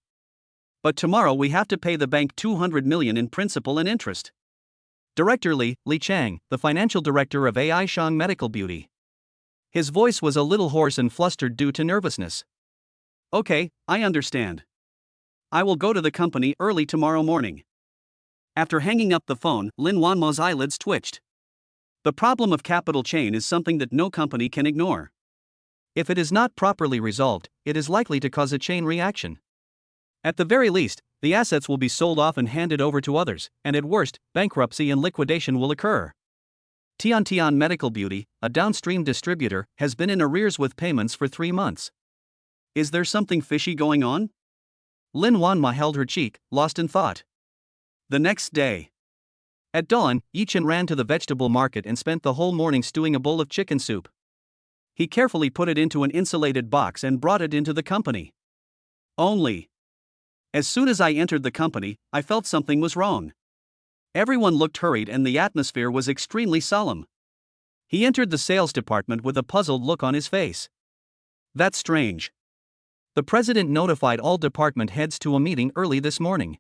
But tomorrow we have to pay the bank 200 million in principal and interest. Director Li Chang, the financial director of AI Shang Medical Beauty. His voice was a little hoarse and flustered due to nervousness. Okay, I understand. I will go to the company early tomorrow morning. After hanging up the phone, Lin Wanma's eyelids twitched. The problem of capital chain is something that no company can ignore. If it is not properly resolved, it is likely to cause a chain reaction. At the very least, the assets will be sold off and handed over to others, and at worst, bankruptcy and liquidation will occur. Tian Medical Beauty, a downstream distributor, has been in arrears with payments for 3 months. Is there something fishy going on? Lin Wanma held her cheek, lost in thought. The next day. At dawn, Yi Chen ran to the vegetable market and spent the whole morning stewing a bowl of chicken soup. He carefully put it into an insulated box and brought it into the company. As soon as I entered the company, I felt something was wrong. Everyone looked hurried and the atmosphere was extremely solemn. He entered the sales department with a puzzled look on his face. That's strange. The president notified all department heads to a meeting early this morning.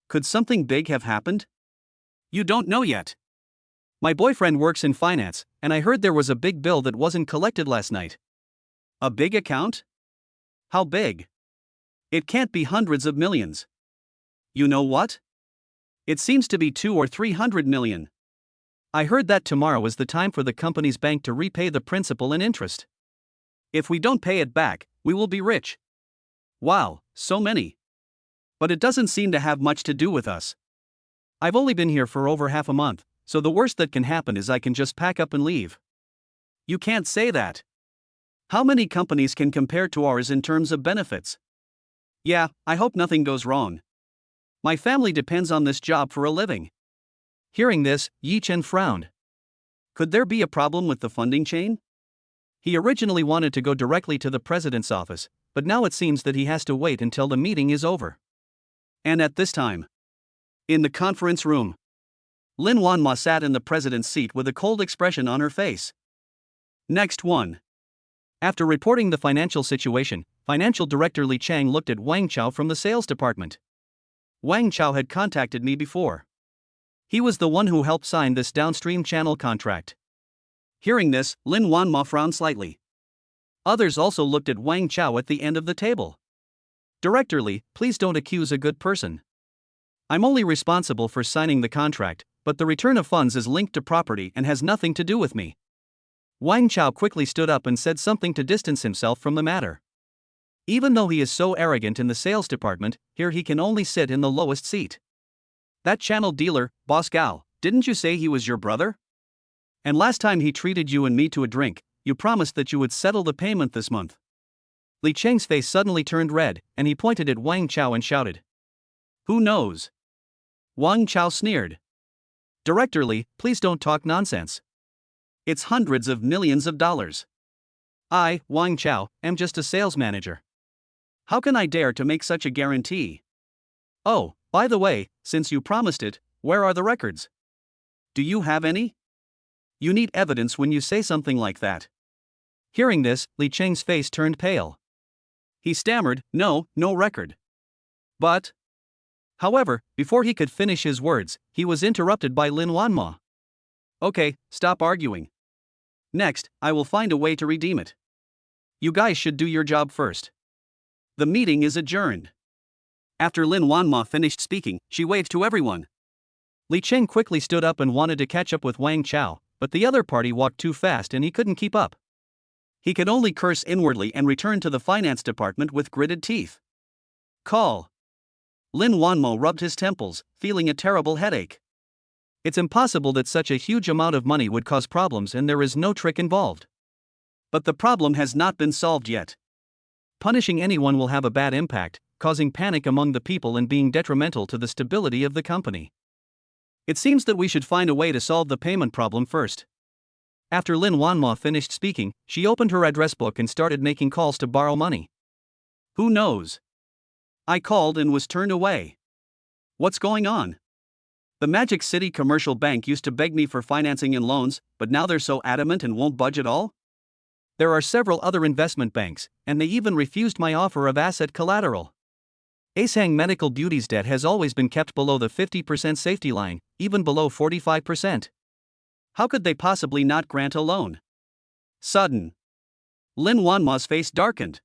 Could something big have happened? You don't know yet. My boyfriend works in finance, and I heard there was a big bill that wasn't collected last night. A big account? How big? It can't be hundreds of millions. You know what? It seems to be 200 or 300 million. I heard that tomorrow is the time for the company's bank to repay the principal and interest. If we don't pay it back, we will be rich. Wow, so many. But it doesn't seem to have much to do with us. I've only been here for over half a month, so the worst that can happen is I can just pack up and leave. You can't say that. How many companies can compare to ours in terms of benefits? Yeah, I hope nothing goes wrong. My family depends on this job for a living. Hearing this, Yi Chen frowned. Could there be a problem with the funding chain? He originally wanted to go directly to the president's office, but now it seems that he has to wait until the meeting is over. And at this time, in the conference room, Lin Wanma sat in the president's seat with a cold expression on her face. Next one. After reporting the financial situation, Financial Director Li Chang looked at Wang Chao from the sales department. Wang Chao had contacted me before. He was the one who helped sign this downstream channel contract. Hearing this, Lin Wanma frowned slightly. Others also looked at Wang Chao at the end of the table. Director Li, please don't accuse a good person. I'm only responsible for signing the contract, but the return of funds is linked to property and has nothing to do with me. Wang Chao quickly stood up and said something to distance himself from the matter. Even though he is so arrogant in the sales department, here he can only sit in the lowest seat. That channel dealer, Boss Gao, didn't you say he was your brother? And last time he treated you and me to a drink, you promised that you would settle the payment this month. Li Cheng's face suddenly turned red, and he pointed at Wang Chao and shouted. Who knows? Wang Chao sneered. Director Li, please don't talk nonsense. It's hundreds of millions of dollars. I, Wang Chao, am just a sales manager. How can I dare to make such a guarantee? Oh, by the way, since you promised it, where are the records? Do you have any? You need evidence when you say something like that. Hearing this, Li Cheng's face turned pale. He stammered, no record. But. However, before he could finish his words, he was interrupted by Lin Wanma. Okay, stop arguing. Next, I will find a way to redeem it. You guys should do your job first. The meeting is adjourned. After Lin Wanma finished speaking, she waved to everyone. Li Cheng quickly stood up and wanted to catch up with Wang Chao, but the other party walked too fast and he couldn't keep up. He could only curse inwardly and return to the finance department with gritted teeth. Call. Lin Wanmo rubbed his temples, feeling a terrible headache. It's impossible that such a huge amount of money would cause problems and there is no trick involved. But the problem has not been solved yet. Punishing anyone will have a bad impact, causing panic among the people and being detrimental to the stability of the company. It seems that we should find a way to solve the payment problem first. After Lin Wanma finished speaking, she opened her address book and started making calls to borrow money. Who knows? I called and was turned away. What's going on? The Magic City Commercial Bank used to beg me for financing and loans, but now they're so adamant and won't budge at all? There are several other investment banks, and they even refused my offer of asset collateral. Ashang Medical Beauty's debt has always been kept below the 50% safety line, even below 45%. How could they possibly not grant a loan? Sudden. Lin Wanma's face darkened.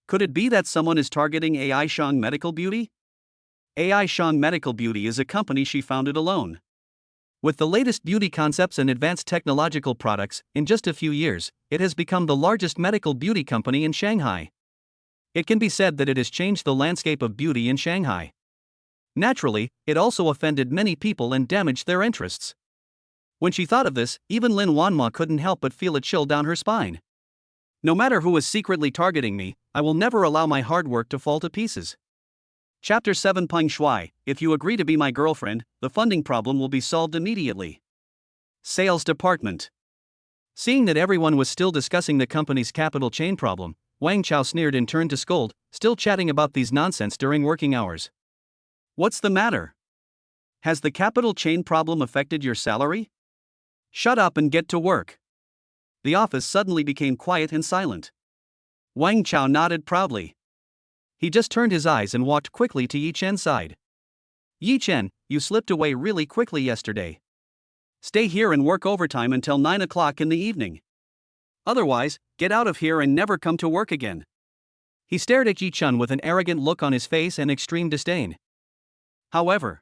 Could it be that someone is targeting Ashang Medical Beauty? Ashang Medical Beauty is a company she founded alone. With the latest beauty concepts and advanced technological products, in just a few years, it has become the largest medical beauty company in Shanghai. It can be said that it has changed the landscape of beauty in Shanghai. Naturally, it also offended many people and damaged their interests. When she thought of this, even Lin Wanma couldn't help but feel a chill down her spine. No matter who is secretly targeting me, I will never allow my hard work to fall to pieces. Chapter 7 Peng Shui, if you agree to be my girlfriend, the funding problem will be solved immediately. Sales Department. Seeing that everyone was still discussing the company's capital chain problem, Wang Chao sneered and turned to scold, still chatting about these nonsense during working hours. What's the matter? Has the capital chain problem affected your salary? Shut up and get to work. The office suddenly became quiet and silent. Wang Chao nodded proudly. He just turned his eyes and walked quickly to Yi Chen's side. Yi Chen, you slipped away really quickly yesterday. Stay here and work overtime until 9 o'clock in the evening. Otherwise, get out of here and never come to work again. He stared at Yi Chen with an arrogant look on his face and extreme disdain. However,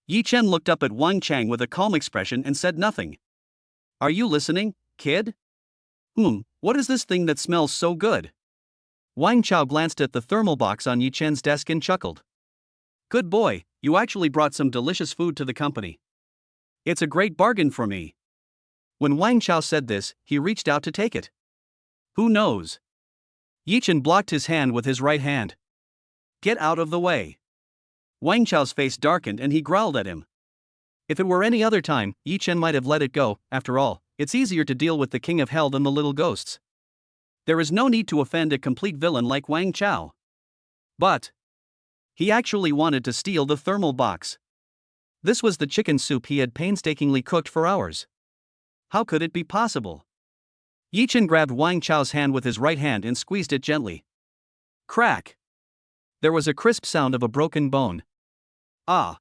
Yi Chen looked up at Wang Chang with a calm expression and said nothing. Are you listening, kid? What is this thing that smells so good? Wang Chao glanced at the thermal box on Yi Chen's desk and chuckled. Good boy, you actually brought some delicious food to the company. It's a great bargain for me. When Wang Chao said this, he reached out to take it. Who knows? Yi Chen blocked his hand with his right hand. Get out of the way. Wang Chao's face darkened and he growled at him. If it were any other time, Yi Chen might have let it go. After all, it's easier to deal with the king of hell than the little ghosts. There is no need to offend a complete villain like Wang Chao. But he actually wanted to steal the thermal box. This was the chicken soup he had painstakingly cooked for hours. How could it be possible? Yi Chen grabbed Wang Chao's hand with his right hand and squeezed it gently. Crack! There was a crisp sound of a broken bone. Ah!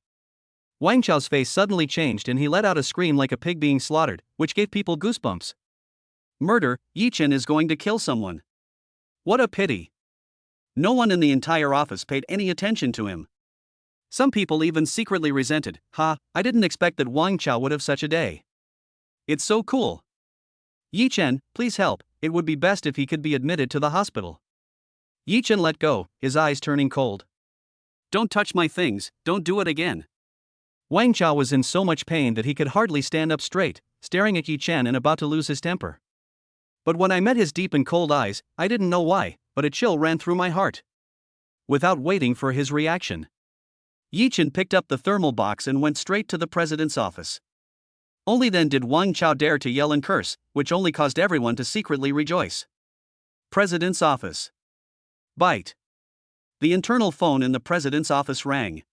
Wang Chao's face suddenly changed and he let out a scream like a pig being slaughtered, which gave people goosebumps. Murder, Yi Chen is going to kill someone. What a pity. No one in the entire office paid any attention to him. Some people even secretly resented, I didn't expect that Wang Chao would have such a day. It's so cool. Yi Chen, please help, it would be best if he could be admitted to the hospital. Yi Chen let go, his eyes turning cold. Don't touch my things, don't do it again. Wang Chao was in so much pain that he could hardly stand up straight, staring at Yi Chen and about to lose his temper. But when I met his deep and cold eyes, I didn't know why, but a chill ran through my heart. Without waiting for his reaction, Yi Chen picked up the thermal box and went straight to the president's office. Only then did Wang Chao dare to yell and curse, which only caused everyone to secretly rejoice. President's office. Bite. The internal phone in the president's office rang.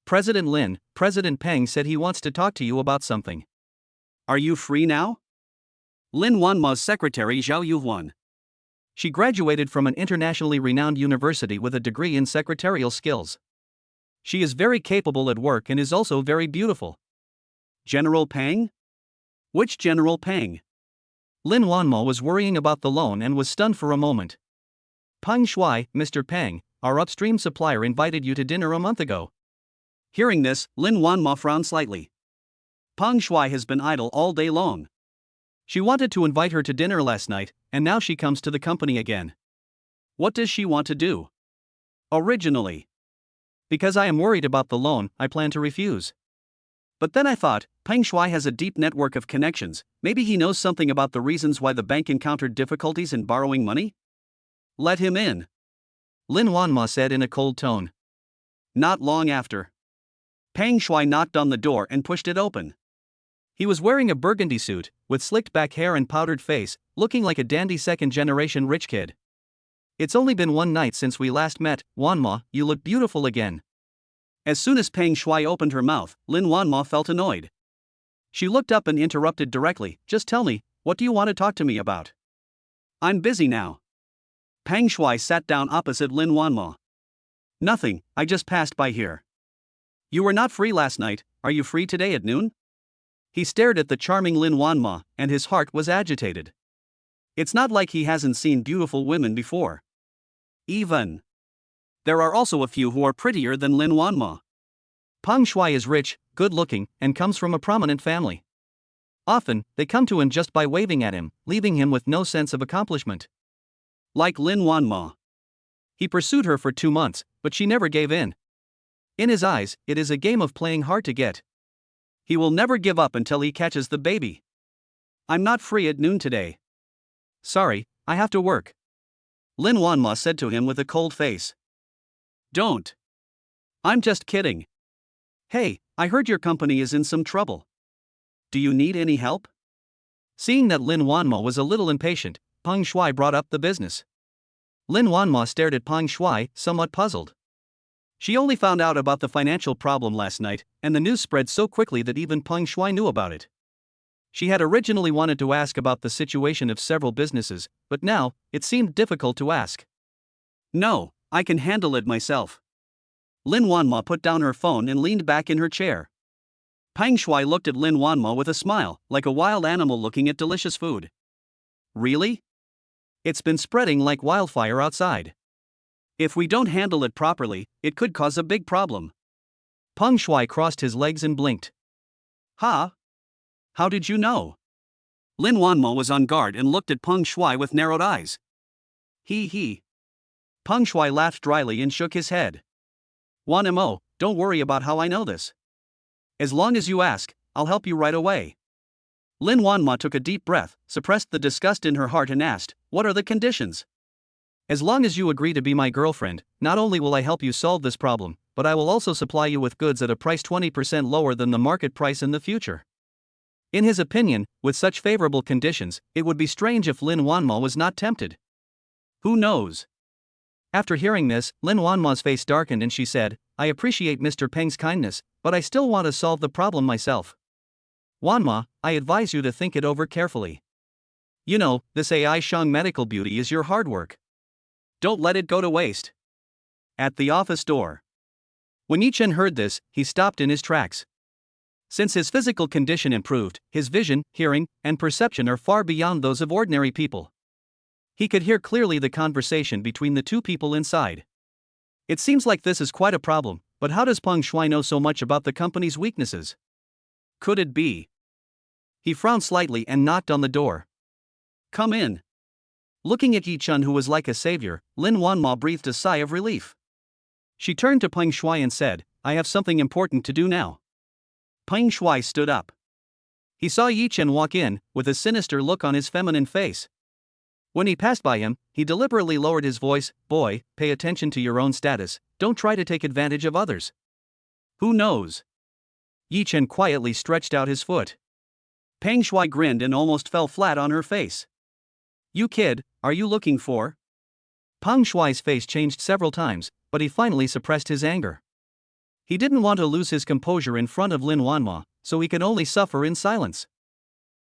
President Lin, President Peng said he wants to talk to you about something. Are you free now? Lin Wanma's secretary Zhao Yuhuan. She graduated from an internationally renowned university with a degree in secretarial skills. She is very capable at work and is also very beautiful. General Peng? Which General Peng? Lin Wanma was worrying about the loan and was stunned for a moment. Peng Shui, Mr. Peng, our upstream supplier invited you to dinner a month ago. Hearing this, Lin Wanma frowned slightly. Peng Shuai has been idle all day long. She wanted to invite her to dinner last night, and now she comes to the company again. What does she want to do? Originally. Because I am worried about the loan, I plan to refuse. But then I thought, Peng Shuai has a deep network of connections, maybe he knows something about the reasons why the bank encountered difficulties in borrowing money? Let him in. Lin Wanma said in a cold tone. Not long after, Peng Shuai knocked on the door and pushed it open. He was wearing a burgundy suit, with slicked back hair and powdered face, looking like a dandy second-generation rich kid. It's only been one night since we last met, Wanma, you look beautiful again. As soon as Peng Shuai opened her mouth, Lin Wanma felt annoyed. She looked up and interrupted directly, just tell me, what do you want to talk to me about? I'm busy now. Peng Shuai sat down opposite Lin Wanma. Nothing, I just passed by here. You were not free last night, are you free today at noon? He stared at the charming Lin Wanma, and his heart was agitated. It's not like he hasn't seen beautiful women before. Even. There are also a few who are prettier than Lin Wanma. Peng Shuai is rich, good-looking, and comes from a prominent family. Often, they come to him just by waving at him, leaving him with no sense of accomplishment. Like Lin Wanma. He pursued her for 2 months, but she never gave in. In his eyes, it is a game of playing hard to get. He will never give up until he catches the baby. I'm not free at noon today. Sorry, I have to work. Lin Wanma said to him with a cold face. Don't. I'm just kidding. Hey, I heard your company is in some trouble. Do you need any help? Seeing that Lin Wanma was a little impatient, Peng Shuai brought up the business. Lin Wanma stared at Peng Shuai, somewhat puzzled. She only found out about the financial problem last night, and the news spread so quickly that even Peng Shuai knew about it. She had originally wanted to ask about the situation of several businesses, but now, it seemed difficult to ask. No, I can handle it myself. Lin Wanma put down her phone and leaned back in her chair. Peng Shuai looked at Lin Wanma with a smile, like a wild animal looking at delicious food. Really? It's been spreading like wildfire outside. If we don't handle it properly, it could cause a big problem. Peng Shuai crossed his legs and blinked. Huh? How did you know? Lin Wanma was on guard and looked at Peng Shuai with narrowed eyes. He. Peng Shuai laughed dryly and shook his head. Wanmo, don't worry about how I know this. As long as you ask, I'll help you right away. Lin Wanma took a deep breath, suppressed the disgust in her heart and asked, what are the conditions? As long as you agree to be my girlfriend, not only will I help you solve this problem, but I will also supply you with goods at a price 20% lower than the market price in the future. In his opinion, with such favorable conditions, it would be strange if Lin Wanma was not tempted. Who knows? After hearing this, Lin Wanma's face darkened and she said, I appreciate Mr. Peng's kindness, but I still want to solve the problem myself. Wanma, I advise you to think it over carefully. You know, this AI Shang medical beauty is your hard work. Don't let it go to waste. At the office door. When Yi Chen heard this, he stopped in his tracks. Since his physical condition improved, his vision, hearing, and perception are far beyond those of ordinary people. He could hear clearly the conversation between the two people inside. It seems like this is quite a problem, but how does Peng Shuai know so much about the company's weaknesses? Could it be? He frowned slightly and knocked on the door. Come in. Looking at Yi Chen, who was like a savior, Lin Wanma breathed a sigh of relief. She turned to Peng Shuai and said, I have something important to do now. Peng Shuai stood up. He saw Yi Chen walk in, with a sinister look on his feminine face. When he passed by him, he deliberately lowered his voice, Boy, pay attention to your own status, don't try to take advantage of others. Who knows? Yi Chen quietly stretched out his foot. Peng Shuai grinned and almost fell flat on her face. You kid, are you looking for? Peng Shuai's face changed several times, but he finally suppressed his anger. He didn't want to lose his composure in front of Lin Wanma, so he could only suffer in silence.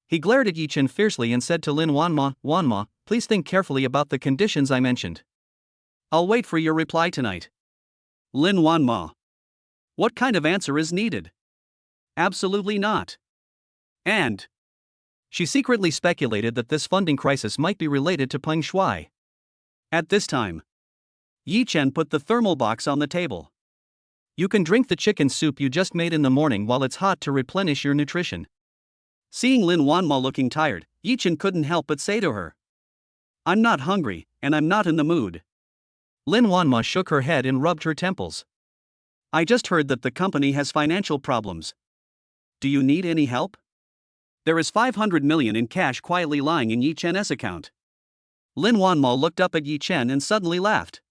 He glared at Yi Chen fiercely and said to Lin Wanma, Wanma, please think carefully about the conditions I mentioned. I'll wait for your reply tonight. Lin Wanma. What kind of answer is needed? Absolutely not. And she secretly speculated that this funding crisis might be related to Peng Shuai. At this time, Yi Chen put the thermal box on the table. You can drink the chicken soup you just made in the morning while it's hot to replenish your nutrition. Seeing Lin Wanma looking tired, Yi Chen couldn't help but say to her, I'm not hungry, and I'm not in the mood. Lin Wanma shook her head and rubbed her temples. I just heard that the company has financial problems. Do you need any help? There is 500 million in cash quietly lying in Yi Chen's account. Lin Wanma looked up at Yi Chen and suddenly laughed.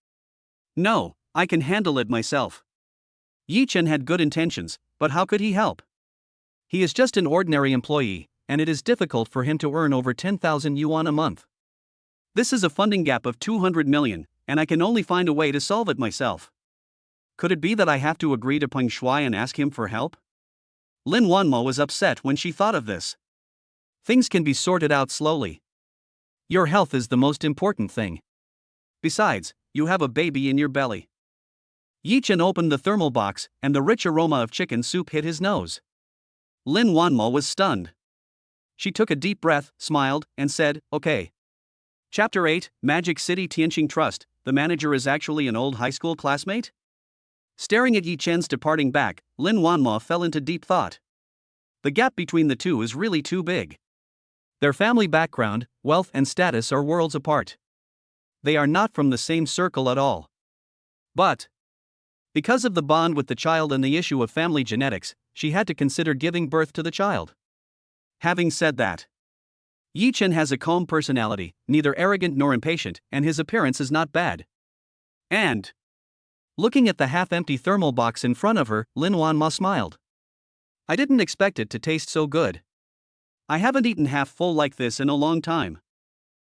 No, I can handle it myself. Yi Chen had good intentions, but how could he help? He is just an ordinary employee, and it is difficult for him to earn over 10,000 yuan a month. This is a funding gap of 200 million, and I can only find a way to solve it myself. Could it be that I have to agree to Peng Shuai and ask him for help? Lin Wanma was upset when she thought of this. Things can be sorted out slowly. Your health is the most important thing. Besides, you have a baby in your belly. Yi Chen opened the thermal box, and the rich aroma of chicken soup hit his nose. Lin Wanma was stunned. She took a deep breath, smiled, and said, okay. Chapter 8, Magic City Tianqing Trust, the manager is actually an old high school classmate? Staring at Yi Chen's departing back, Lin Wanma fell into deep thought. The gap between the two is really too big. Their family background, wealth and status are worlds apart. They are not from the same circle at all. But, because of the bond with the child and the issue of family genetics, she had to consider giving birth to the child. Having said that, Yi Chen has a calm personality, neither arrogant nor impatient, and his appearance is not bad. And, looking at the half-empty thermal box in front of her, Lin Wanma smiled. I didn't expect it to taste so good. I haven't eaten half full like this in a long time.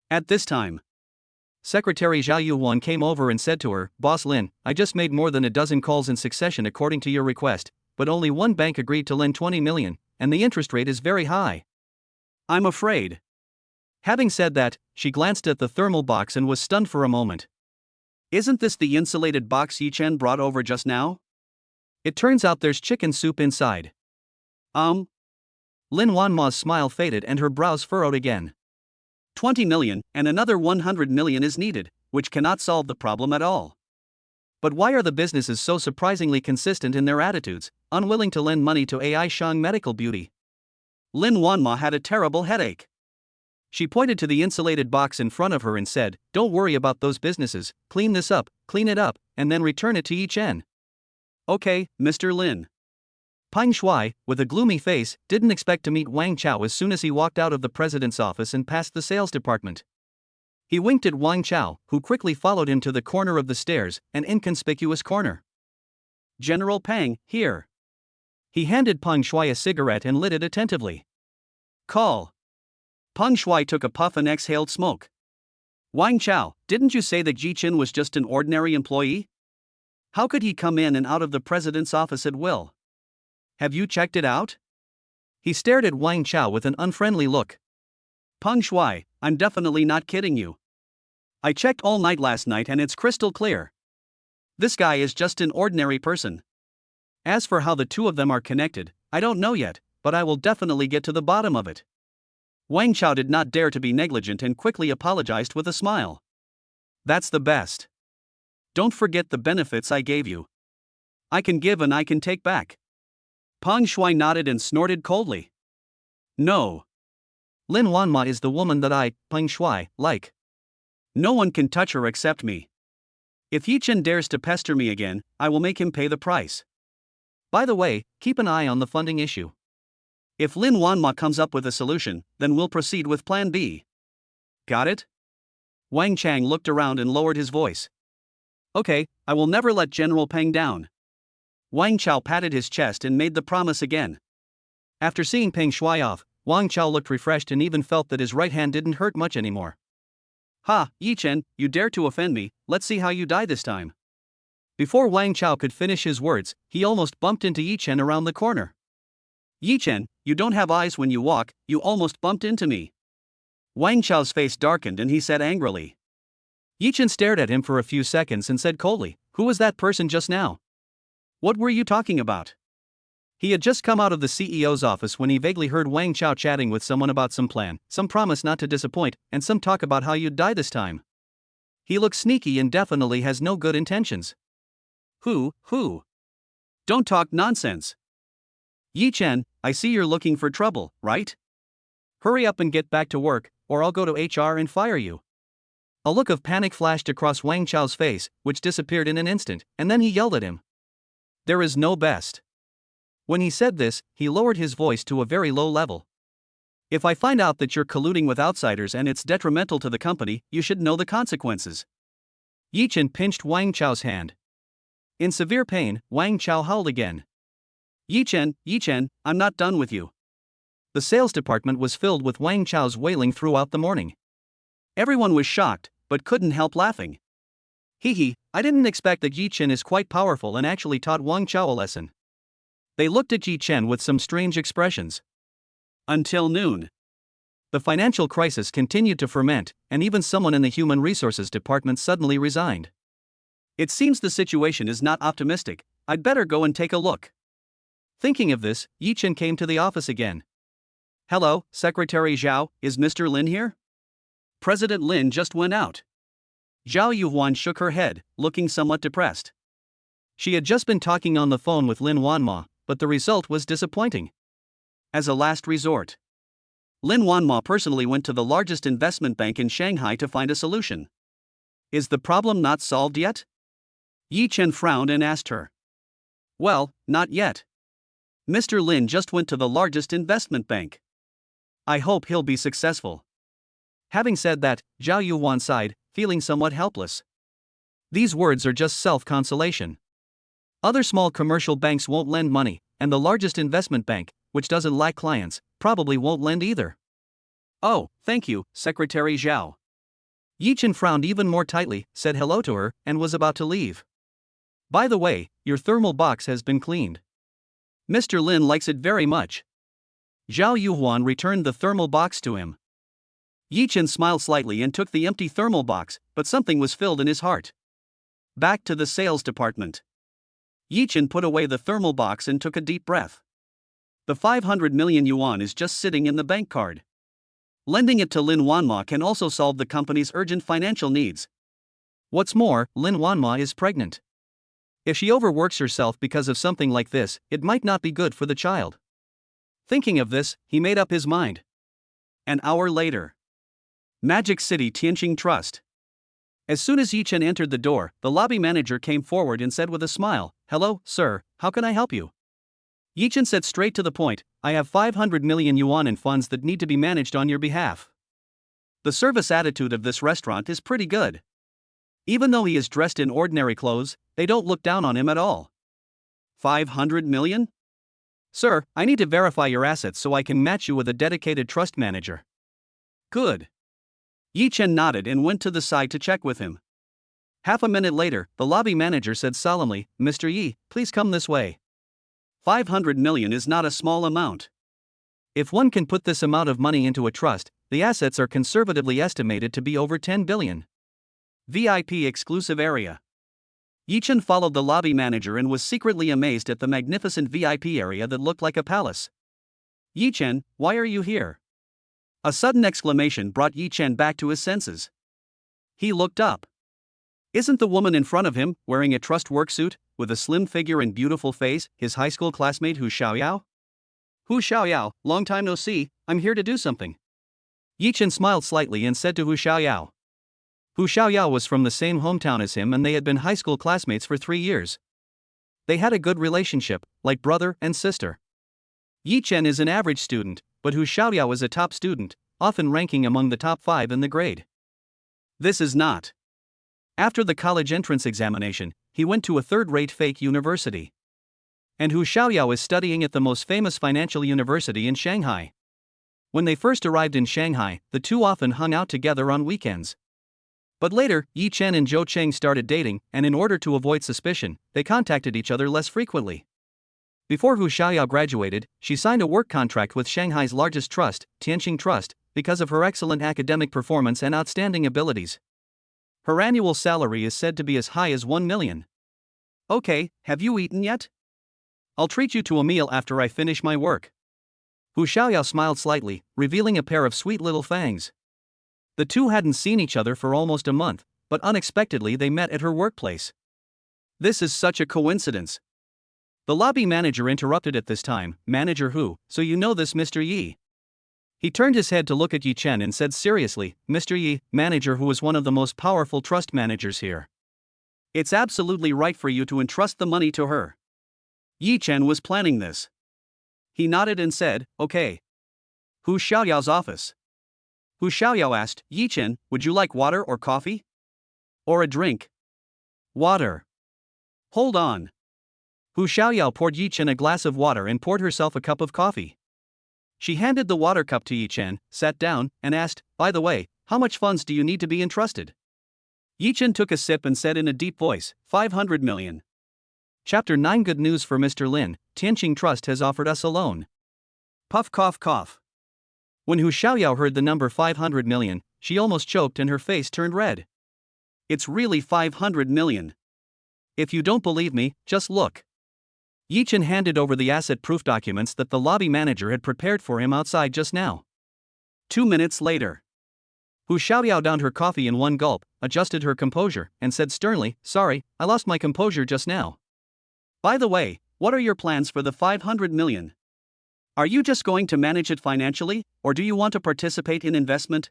At this time, Secretary Zhao Yuan came over and said to her, Boss Lin, I just made more than a dozen calls in succession according to your request, but only one bank agreed to lend 20 million, and the interest rate is very high. I'm afraid. Having said that, she glanced at the thermal box and was stunned for a moment. Isn't this the insulated box Yi Chen brought over just now? It turns out there's chicken soup inside. Lin Wanma's smile faded and her brows furrowed again. 20 million, and another 100 million is needed, which cannot solve the problem at all. But why are the businesses so surprisingly consistent in their attitudes, unwilling to lend money to AI Shang Medical Beauty? Lin Wanma had a terrible headache. She pointed to the insulated box in front of her and said, Don't worry about those businesses, clean this up, clean it up, and then return it to Yi Chen. Okay, Mr. Lin. Peng Shuai, with a gloomy face, didn't expect to meet Wang Chao as soon as he walked out of the president's office and passed the sales department. He winked at Wang Chao, who quickly followed him to the corner of the stairs, an inconspicuous corner. General Peng, here. He handed Peng Shuai a cigarette and lit it attentively. Call. Peng Shuai took a puff and exhaled smoke. Wang Chao, didn't you say that Yi Chen was just an ordinary employee? How could he come in and out of the president's office at will? Have you checked it out? He stared at Wang Chao with an unfriendly look. Peng Shuai, I'm definitely not kidding you. I checked all night last night and it's crystal clear. This guy is just an ordinary person. As for how the two of them are connected, I don't know yet, but I will definitely get to the bottom of it. Wang Chao did not dare to be negligent and quickly apologized with a smile. That's the best. Don't forget the benefits I gave you. I can give and I can take back. Peng Shuai nodded and snorted coldly. No. Lin Wanma is the woman that I, Peng Shuai, like. No one can touch her except me. If Yi Chen dares to pester me again, I will make him pay the price. By the way, keep an eye on the funding issue. If Lin Wanma comes up with a solution, then we'll proceed with Plan B. Got it? Wang Chang looked around and lowered his voice. Okay, I will never let General Peng down. Wang Chao patted his chest and made the promise again. After seeing Peng Shuai off, Wang Chao looked refreshed and even felt that his right hand didn't hurt much anymore. Ha, Yi Chen, you dare to offend me, let's see how you die this time. Before Wang Chao could finish his words, he almost bumped into Yi Chen around the corner. Yi Chen, you don't have eyes when you walk, you almost bumped into me. Wang Chao's face darkened and he said angrily. Yi Chen stared at him for a few seconds and said coldly, Who was that person just now? What were you talking about? He had just come out of the CEO's office when he vaguely heard Wang Chao chatting with someone about some plan, some promise not to disappoint, and some talk about how you'd die this time. He looks sneaky and definitely has no good intentions. Who? Don't talk nonsense. Yi Chen, I see you're looking for trouble, right? Hurry up and get back to work, or I'll go to HR and fire you. A look of panic flashed across Wang Chao's face, which disappeared in an instant, and then he yelled at him. There is no best. When he said this, he lowered his voice to a very low level. If I find out that you're colluding with outsiders and it's detrimental to the company, you should know the consequences. Yi Chen pinched Wang Chao's hand. In severe pain, Wang Chao howled again. Yi Chen, I'm not done with you. The sales department was filled with Wang Chao's wailing throughout the morning. Everyone was shocked, but couldn't help laughing. I didn't expect that Yi Chen is quite powerful and actually taught Wang Chao a lesson. They looked at Yi Chen with some strange expressions. Until noon. The financial crisis continued to ferment, and even someone in the human resources department suddenly resigned. It seems the situation is not optimistic. I'd better go and take a look. Thinking of this, Yi Chen came to the office again. Hello, Secretary Zhao, is Mr. Lin here? President Lin just went out. Zhao Yuhuan shook her head, looking somewhat depressed. She had just been talking on the phone with Lin Wanma, but the result was disappointing. As a last resort, Lin Wanma personally went to the largest investment bank in Shanghai to find a solution. Is the problem not solved yet? Yi Chen frowned and asked her. Well, not yet. Mr. Lin just went to the largest investment bank. I hope he'll be successful. Having said that, Zhao Yuhuan sighed, feeling somewhat helpless. These words are just self-consolation. Other small commercial banks won't lend money, and the largest investment bank, which doesn't lack clients, probably won't lend either. Oh, thank you, Secretary Zhao. Yi Chen frowned even more tightly, said hello to her, and was about to leave. By the way, your thermal box has been cleaned. Mr. Lin likes it very much. Zhao Yuhuan returned the thermal box to him. Yi Chen smiled slightly and took the empty thermal box, but something was filled in his heart. Back to the sales department. Yi Chen put away the thermal box and took a deep breath. The 500 million yuan is just sitting in the bank card. Lending it to Lin Wanma can also solve the company's urgent financial needs. What's more, Lin Wanma is pregnant. If she overworks herself because of something like this, it might not be good for the child. Thinking of this, he made up his mind. An hour later. Magic City Tianqing Trust. As soon as Yi Chen entered the door, the lobby manager came forward and said with a smile, "Hello, sir, how can I help you?" Yi Chen said straight to the point, "I have 500 million yuan in funds that need to be managed on your behalf." The service attitude of this restaurant is pretty good. Even though he is dressed in ordinary clothes, they don't look down on him at all. 500 million? Sir, I need to verify your assets so I can match you with a dedicated trust manager. Good. Yi Chen nodded and went to the side to check with him. Half a minute later, the lobby manager said solemnly, "Mr. Yi, please come this way. 500 million is not a small amount. If one can put this amount of money into a trust, the assets are conservatively estimated to be over 10 billion. VIP exclusive area." Yi Chen followed the lobby manager and was secretly amazed at the magnificent VIP area that looked like a palace. "Yi Chen, why are you here?" A sudden exclamation brought Yi Chen back to his senses. He looked up. Isn't the woman in front of him, wearing a trust work suit, with a slim figure and beautiful face, his high school classmate Hu Xiaoyao? Hu Xiaoyao, long time no see, I'm here to do something. Yi Chen smiled slightly and said to Hu Xiaoyao. Hu Xiaoyao was from the same hometown as him and they had been high school classmates for 3 years. They had a good relationship, like brother and sister. Yi Chen is an average student, but Hu Xiaoyao is a top student, often ranking among the top 5 in the grade. This is not. After the college entrance examination, he went to a third-rate fake university. And Hu Xiaoyao is studying at the most famous financial university in Shanghai. When they first arrived in Shanghai, the two often hung out together on weekends. But later, Yi Chen and Zhou Cheng started dating, and in order to avoid suspicion, they contacted each other less frequently. Before Hu Xiaoyao graduated, she signed a work contract with Shanghai's largest trust, Tianqing Trust, because of her excellent academic performance and outstanding abilities. Her annual salary is said to be as high as 1 million. Okay, have you eaten yet? I'll treat you to a meal after I finish my work. Hu Xiaoyao smiled slightly, revealing a pair of sweet little fangs. The two hadn't seen each other for almost a month, but unexpectedly they met at her workplace. This is such a coincidence. The lobby manager interrupted at this time. Manager who? So you know this Mr. Yi? He turned his head to look at Yi Chen and said seriously, Mr. Yi, manager who is one of the most powerful trust managers here. It's absolutely right for you to entrust the money to her. Yi Chen was planning this. He nodded and said, okay. Hu Xiaoyao's office. Hu Xiaoyao asked, Yi Chen, would you like water or coffee? Or a drink? Water. Hold on. Hu Xiaoyao poured Yi Chen a glass of water and poured herself a cup of coffee. She handed the water cup to Yi Chen, sat down, and asked, by the way, how much funds do you need to be entrusted? Yi Chen took a sip and said in a deep voice, 500 million. Chapter 9 Good news for Mr. Lin, Tianqing Trust has offered us a loan. Puff cough cough. When Hu Xiaoyao heard the number 500 million, she almost choked and her face turned red. It's really 500 million. If you don't believe me, just look. Yi Chen handed over the asset proof documents that the lobby manager had prepared for him outside just now. 2 minutes later. Hu Xiaoyao downed her coffee in one gulp, adjusted her composure, and said sternly, sorry, I lost my composure just now. By the way, what are your plans for the 500 million? Are you just going to manage it financially, or do you want to participate in investment?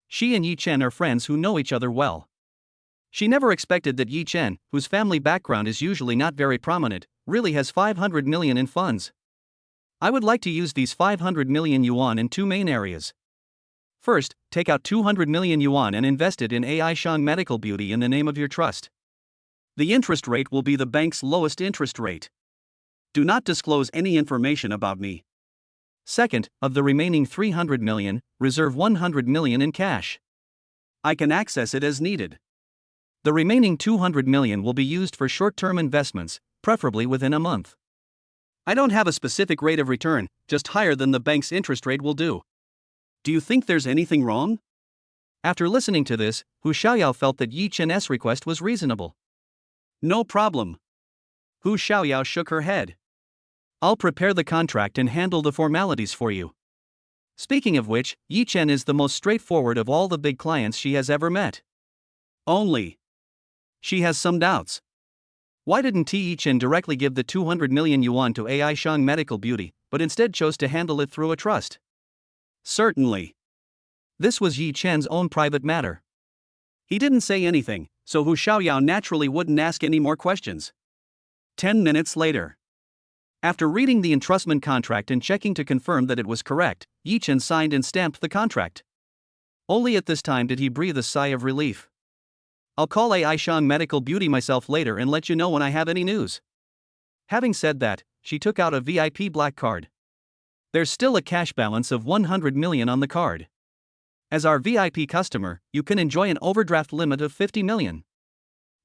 She and Yi Chen are friends who know each other well. She never expected that Yi Chen, whose family background is usually not very prominent, really has 500 million in funds. I would like to use these 500 million yuan in two main areas. First, take out 200 million yuan and invest it in AI Shang Medical Beauty in the name of your trust. The interest rate will be the bank's lowest interest rate. Do not disclose any information about me. Second, of the remaining 300 million, reserve 100 million in cash. I can access it as needed. The remaining 200 million will be used for short-term investments, preferably within a month. I don't have a specific rate of return, just higher than the bank's interest rate will do. Do you think there's anything wrong? After listening to this, Hu Xiaoyao felt that Yi Chen's request was reasonable. No problem. Hu Xiaoyao shook her head. I'll prepare the contract and handle the formalities for you. Speaking of which, Yi Chen is the most straightforward of all the big clients she has ever met. Only. She has some doubts. Why didn't Yi Chen directly give the 200 million yuan to AI Shang Medical Beauty, but instead chose to handle it through a trust? Certainly. This was Yi Chen's own private matter. He didn't say anything, so Hu Xiaoyao naturally wouldn't ask any more questions. 10 minutes later. After reading the entrustment contract and checking to confirm that it was correct, Yi Chen signed and stamped the contract. Only at this time did he breathe a sigh of relief. I'll call AI Shang Medical Beauty myself later and let you know when I have any news. Having said that, she took out a VIP black card. There's still a cash balance of 100 million on the card. As our VIP customer, you can enjoy an overdraft limit of 50 million.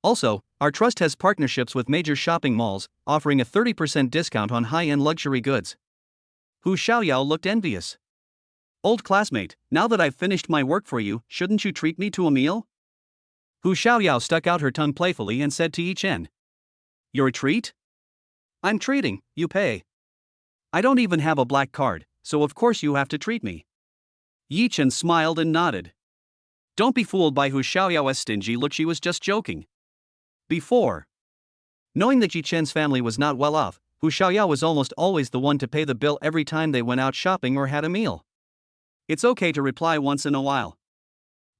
Also, our trust has partnerships with major shopping malls, offering a 30% discount on high-end luxury goods. Hu Xiaoyao looked envious. Old classmate, now that I've finished my work for you, shouldn't you treat me to a meal? Hu Xiaoyao stuck out her tongue playfully and said to Yi Chen. You're a treat? I'm treating, you pay. I don't even have a black card, so of course you have to treat me. Yi Chen smiled and nodded. Don't be fooled by Hu Xiaoyao's stingy look, she was just joking. Before. Knowing that Yi Chen's family was not well off, Hu Xiaoyao was almost always the one to pay the bill every time they went out shopping or had a meal. It's okay to reply once in a while.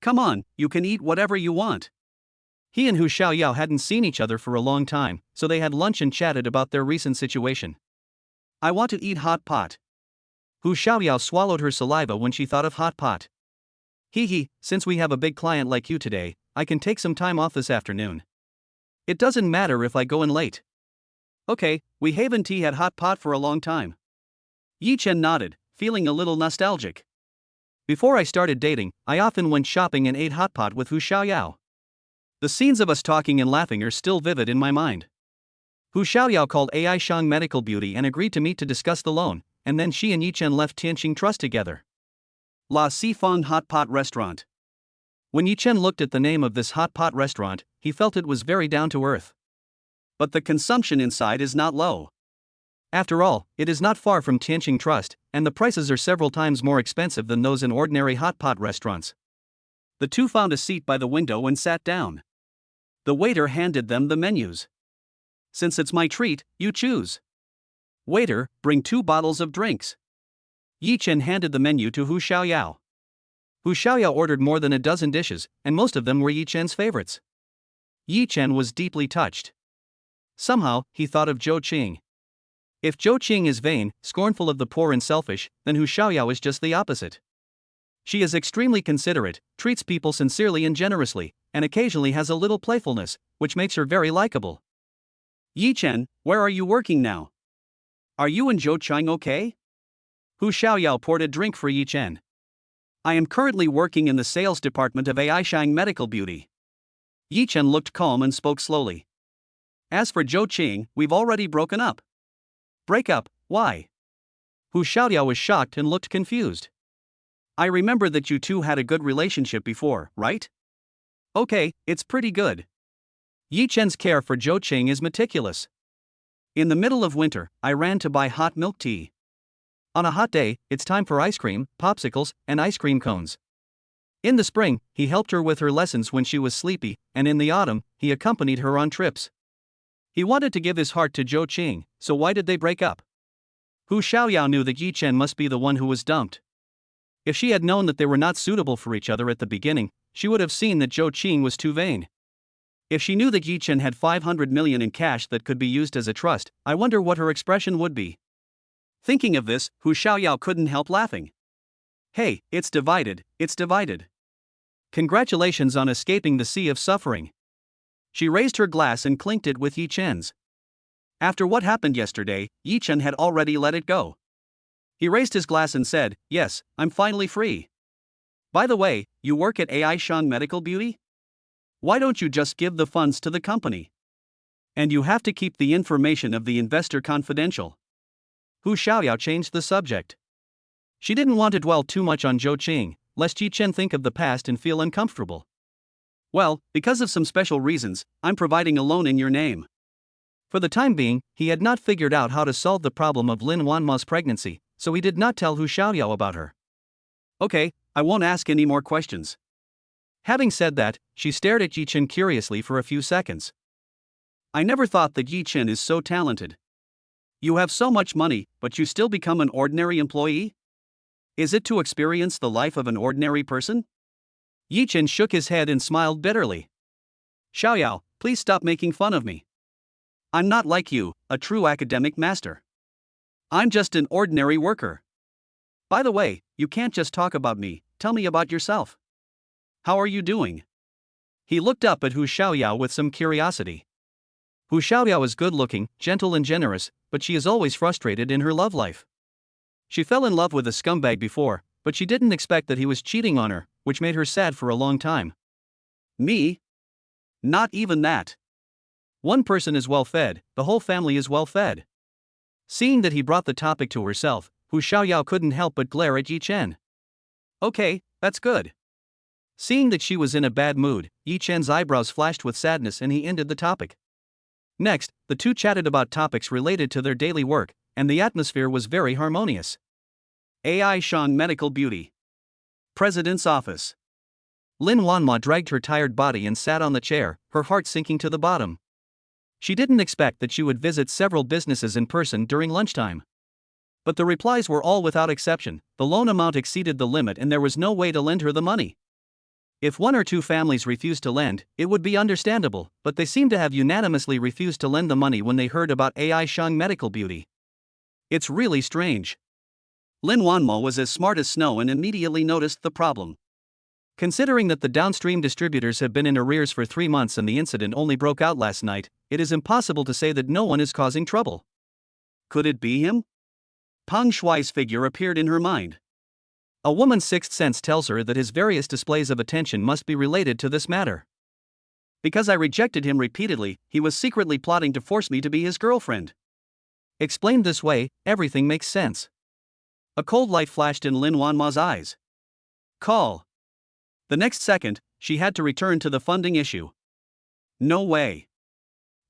Come on, you can eat whatever you want. He and Hu Xiaoyao hadn't seen each other for a long time, so they had lunch and chatted about their recent situation. I want to eat hot pot. Hu Xiaoyao swallowed her saliva when she thought of hot pot. Hee, since we have a big client like you today, I can take some time off this afternoon. It doesn't matter if I go in late. Okay, we haven't had hot pot for a long time. Yi Chen nodded, feeling a little nostalgic. Before I started dating, I often went shopping and ate hot pot with Hu Xiaoyao. The scenes of us talking and laughing are still vivid in my mind. Hu Xiaoyao called AI Shang Medical Beauty and agreed to meet to discuss the loan, and then she and Yi Chen left Tianqing Trust together. La Sifeng Hot Pot Restaurant. When Yi Chen looked at the name of this hot pot restaurant, he felt it was very down to earth. But the consumption inside is not low. After all, it is not far from Tianqing Trust, and the prices are several times more expensive than those in ordinary hot pot restaurants. The two found a seat by the window and sat down. The waiter handed them the menus. Since it's my treat, you choose. Waiter, bring 2 bottles of drinks. Yi Chen handed the menu to Hu Xiaoyao. Hu Xiaoyao ordered more than a dozen dishes, and most of them were Yi Chen's favorites. Yi Chen was deeply touched. Somehow, he thought of Zhou Qing. If Zhou Qing is vain, scornful of the poor and selfish, then Hu Xiaoyao is just the opposite. She is extremely considerate, treats people sincerely and generously, and occasionally has a little playfulness, which makes her very likable. Yi Chen, where are you working now? Are you and Zhou Qing okay? Hu Xiaoyao poured a drink for Yi Chen. I am currently working in the sales department of Aishang Medical Beauty. Yi Chen looked calm and spoke slowly. As for Zhou Qing, we've already broken up. Break up, why? Hu Xiaoyao was shocked and looked confused. I remember that you two had a good relationship before, right? Okay, it's pretty good. Yi Chen's care for Zhou Qing is meticulous. In the middle of winter, I ran to buy hot milk tea. On a hot day, it's time for ice cream, popsicles, and ice cream cones. In the spring, he helped her with her lessons when she was sleepy, and in the autumn, he accompanied her on trips. He wanted to give his heart to Zhou Qing, so why did they break up? Hu Xiaoyao knew that Yi Chen must be the one who was dumped. If she had known that they were not suitable for each other at the beginning, she would have seen that Zhou Qing was too vain. If she knew that Yi Chen had 500 million in cash that could be used as a trust, I wonder what her expression would be. Thinking of this, Hu Xiaoyao couldn't help laughing. Hey, it's divided, it's divided. Congratulations on escaping the sea of suffering. She raised her glass and clinked it with Yi Chen's. After what happened yesterday, Yi Chen had already let it go. He raised his glass and said, yes, I'm finally free. By the way, you work at Aishang Medical Beauty? Why don't you just give the funds to the company? And you have to keep the information of the investor confidential. Hu Xiaoyao changed the subject. She didn't want to dwell too much on Zhou Qing, lest Yi Chen think of the past and feel uncomfortable. Well, because of some special reasons, I'm providing a loan in your name. For the time being, he had not figured out how to solve the problem of Lin Wanma's pregnancy, so he did not tell Hu Xiaoyao about her. Okay, I won't ask any more questions. Having said that, she stared at Yi Chen curiously for a few seconds. I never thought that Yi Chen is so talented. You have so much money, but you still become an ordinary employee? Is it to experience the life of an ordinary person? Yi Chen shook his head and smiled bitterly. Xiaoyao, please stop making fun of me. I'm not like you, a true academic master. I'm just an ordinary worker. By the way, you can't just talk about me, tell me about yourself. How are you doing? He looked up at Hu Xiaoyao with some curiosity. Hu Xiaoyao is good-looking, gentle and generous, but she is always frustrated in her love life. She fell in love with a scumbag before, but she didn't expect that he was cheating on her, which made her sad for a long time. Me? Not even that. One person is well-fed, the whole family is well-fed. Seeing that he brought the topic to herself, Hu Xiaoyao couldn't help but glare at Yi Chen. Okay, that's good. Seeing that she was in a bad mood, Yi Chen's eyebrows flashed with sadness and he ended the topic. Next, the two chatted about topics related to their daily work, and the atmosphere was very harmonious. Aishang Medical Beauty. President's Office. Lin Wanma dragged her tired body and sat on the chair, her heart sinking to the bottom. She didn't expect that she would visit several businesses in person during lunchtime. But the replies were all without exception, the loan amount exceeded the limit and there was no way to lend her the money. If one or two families refused to lend, it would be understandable, but they seemed to have unanimously refused to lend the money when they heard about Aishang Medical Beauty. It's really strange. Lin Wanmo was as smart as snow and immediately noticed the problem. Considering that the downstream distributors have been in arrears for 3 months and the incident only broke out last night, it is impossible to say that no one is causing trouble. Could it be him? Peng Shuai's figure appeared in her mind. A woman's sixth sense tells her that his various displays of attention must be related to this matter. Because I rejected him repeatedly, he was secretly plotting to force me to be his girlfriend. Explained this way, everything makes sense. A cold light flashed in Lin Wanma's eyes. Call. The next second, she had to return to the funding issue. No way.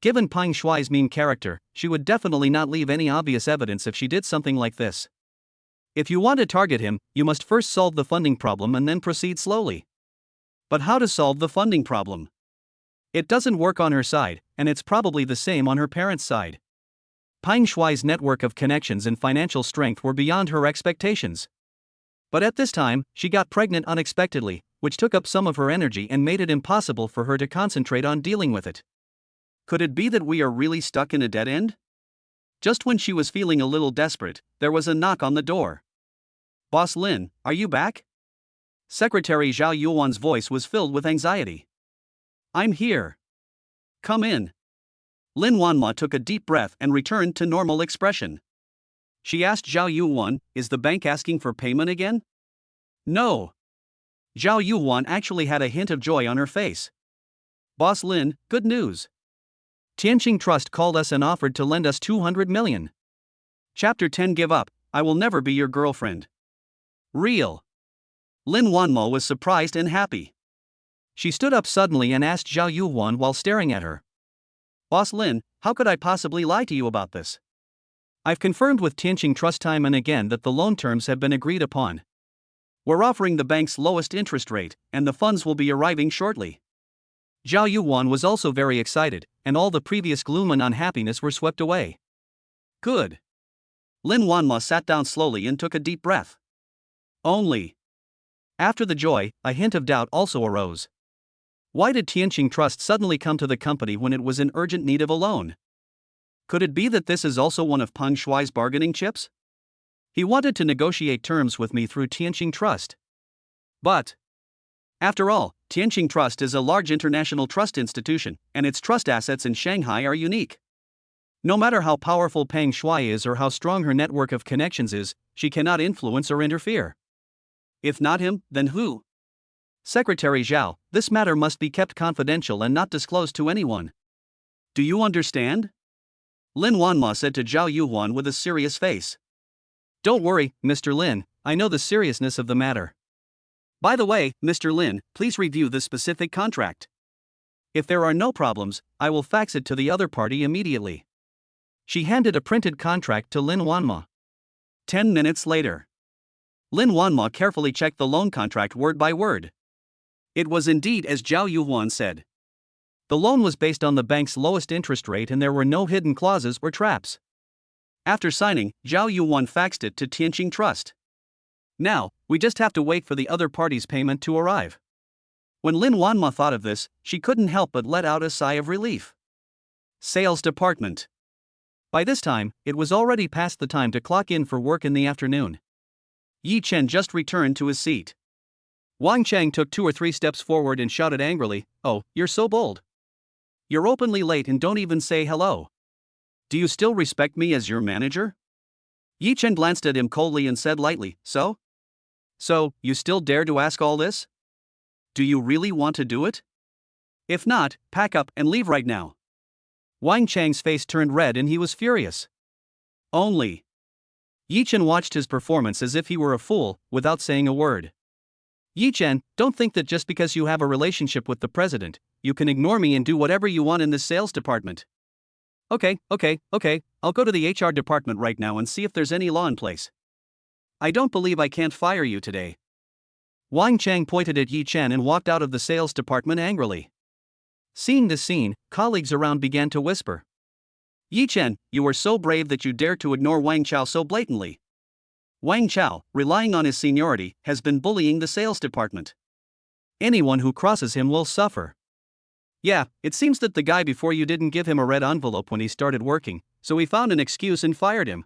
Given Peng Shuai's mean character, she would definitely not leave any obvious evidence if she did something like this. If you want to target him, you must first solve the funding problem and then proceed slowly. But how to solve the funding problem? It doesn't work on her side, and it's probably the same on her parents' side. Peng Shuai's network of connections and financial strength were beyond her expectations. But at this time, she got pregnant unexpectedly, which took up some of her energy and made it impossible for her to concentrate on dealing with it. Could it be that we are really stuck in a dead end? Just when she was feeling a little desperate, there was a knock on the door. Boss Lin, are you back? Secretary Zhao Yuan's voice was filled with anxiety. I'm here. Come in. Lin Wanma took a deep breath and returned to normal expression. She asked Zhao Yuan, is the bank asking for payment again? No. Zhao Yuan actually had a hint of joy on her face. Boss Lin, good news. Tianqing Trust called us and offered to lend us 200 million. Chapter 10 Give up, I will never be your girlfriend. Real. Lin Wanmo was surprised and happy. She stood up suddenly and asked Zhao Yuan while staring at her. Boss Lin, how could I possibly lie to you about this? I've confirmed with Tianqing Trust time and again that the loan terms have been agreed upon. We're offering the bank's lowest interest rate, and the funds will be arriving shortly. Zhao Yuan was also very excited, and all the previous gloom and unhappiness were swept away. Good. Lin Wanma sat down slowly and took a deep breath. Only. After the joy, a hint of doubt also arose. Why did Tianqing Trust suddenly come to the company when it was in urgent need of a loan? Could it be that this is also one of Peng Shuai's bargaining chips? He wanted to negotiate terms with me through Tianqing Trust. But, after all, Tianqing Trust is a large international trust institution, and its trust assets in Shanghai are unique. No matter how powerful Peng Shuai is or how strong her network of connections is, she cannot influence or interfere. If not him, then who? Secretary Zhao, this matter must be kept confidential and not disclosed to anyone. Do you understand? Lin Wanma said to Zhao Yuan with a serious face. Don't worry, Mr. Lin, I know the seriousness of the matter. By the way, Mr. Lin, please review the specific contract. If there are no problems, I will fax it to the other party immediately. She handed a printed contract to Lin Wanma. 10 minutes later. Lin Wanma carefully checked the loan contract word by word. It was indeed as Zhao Yuan said. The loan was based on the bank's lowest interest rate and there were no hidden clauses or traps. After signing, Zhao Yuan faxed it to Tianqing Trust. Now, we just have to wait for the other party's payment to arrive. When Lin Wanma thought of this, she couldn't help but let out a sigh of relief. Sales Department. By this time, it was already past the time to clock in for work in the afternoon. Yi Chen just returned to his seat. Wang Cheng took 2 or 3 steps forward and shouted angrily, "Oh, you're so bold. You're openly late and don't even say hello. Do you still respect me as your manager?" Yi Chen glanced at him coldly and said lightly, So, you still dare to ask all this? Do you really want to do it? If not, pack up and leave right now. Wang Cheng's face turned red and he was furious. Only. Yi Chen watched his performance as if he were a fool, without saying a word. Yi Chen, don't think that just because you have a relationship with the president, you can ignore me and do whatever you want in this sales department. Okay, I'll go to the HR department right now and see if there's any law in place. I don't believe I can't fire you today. Wang Cheng pointed at Yi Chen and walked out of the sales department angrily. Seeing this scene, colleagues around began to whisper. Yi Chen, you were so brave that you dared to ignore Wang Chao so blatantly. Wang Chao, relying on his seniority, has been bullying the sales department. Anyone who crosses him will suffer. Yeah, it seems that the guy before you didn't give him a red envelope when he started working, so he found an excuse and fired him.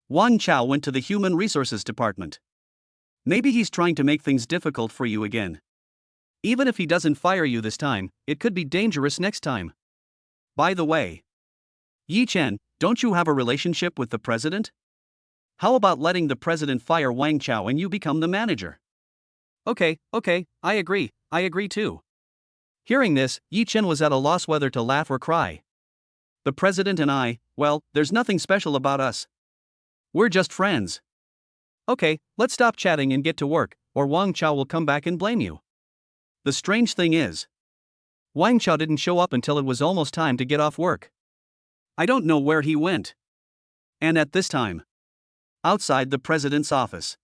Wang Chao went to the Human Resources Department. Maybe he's trying to make things difficult for you again. Even if he doesn't fire you this time, it could be dangerous next time. By the way, Yi Chen, don't you have a relationship with the president? How about letting the president fire Wang Chao and you become the manager? Okay, I agree too. Hearing this, Yi Chen was at a loss whether to laugh or cry. The president and I, well, there's nothing special about us. We're just friends. Okay, let's stop chatting and get to work, or Wang Chao will come back and blame you. The strange thing is, Wang Chao didn't show up until it was almost time to get off work. I don't know where he went. And at this time, outside the president's office,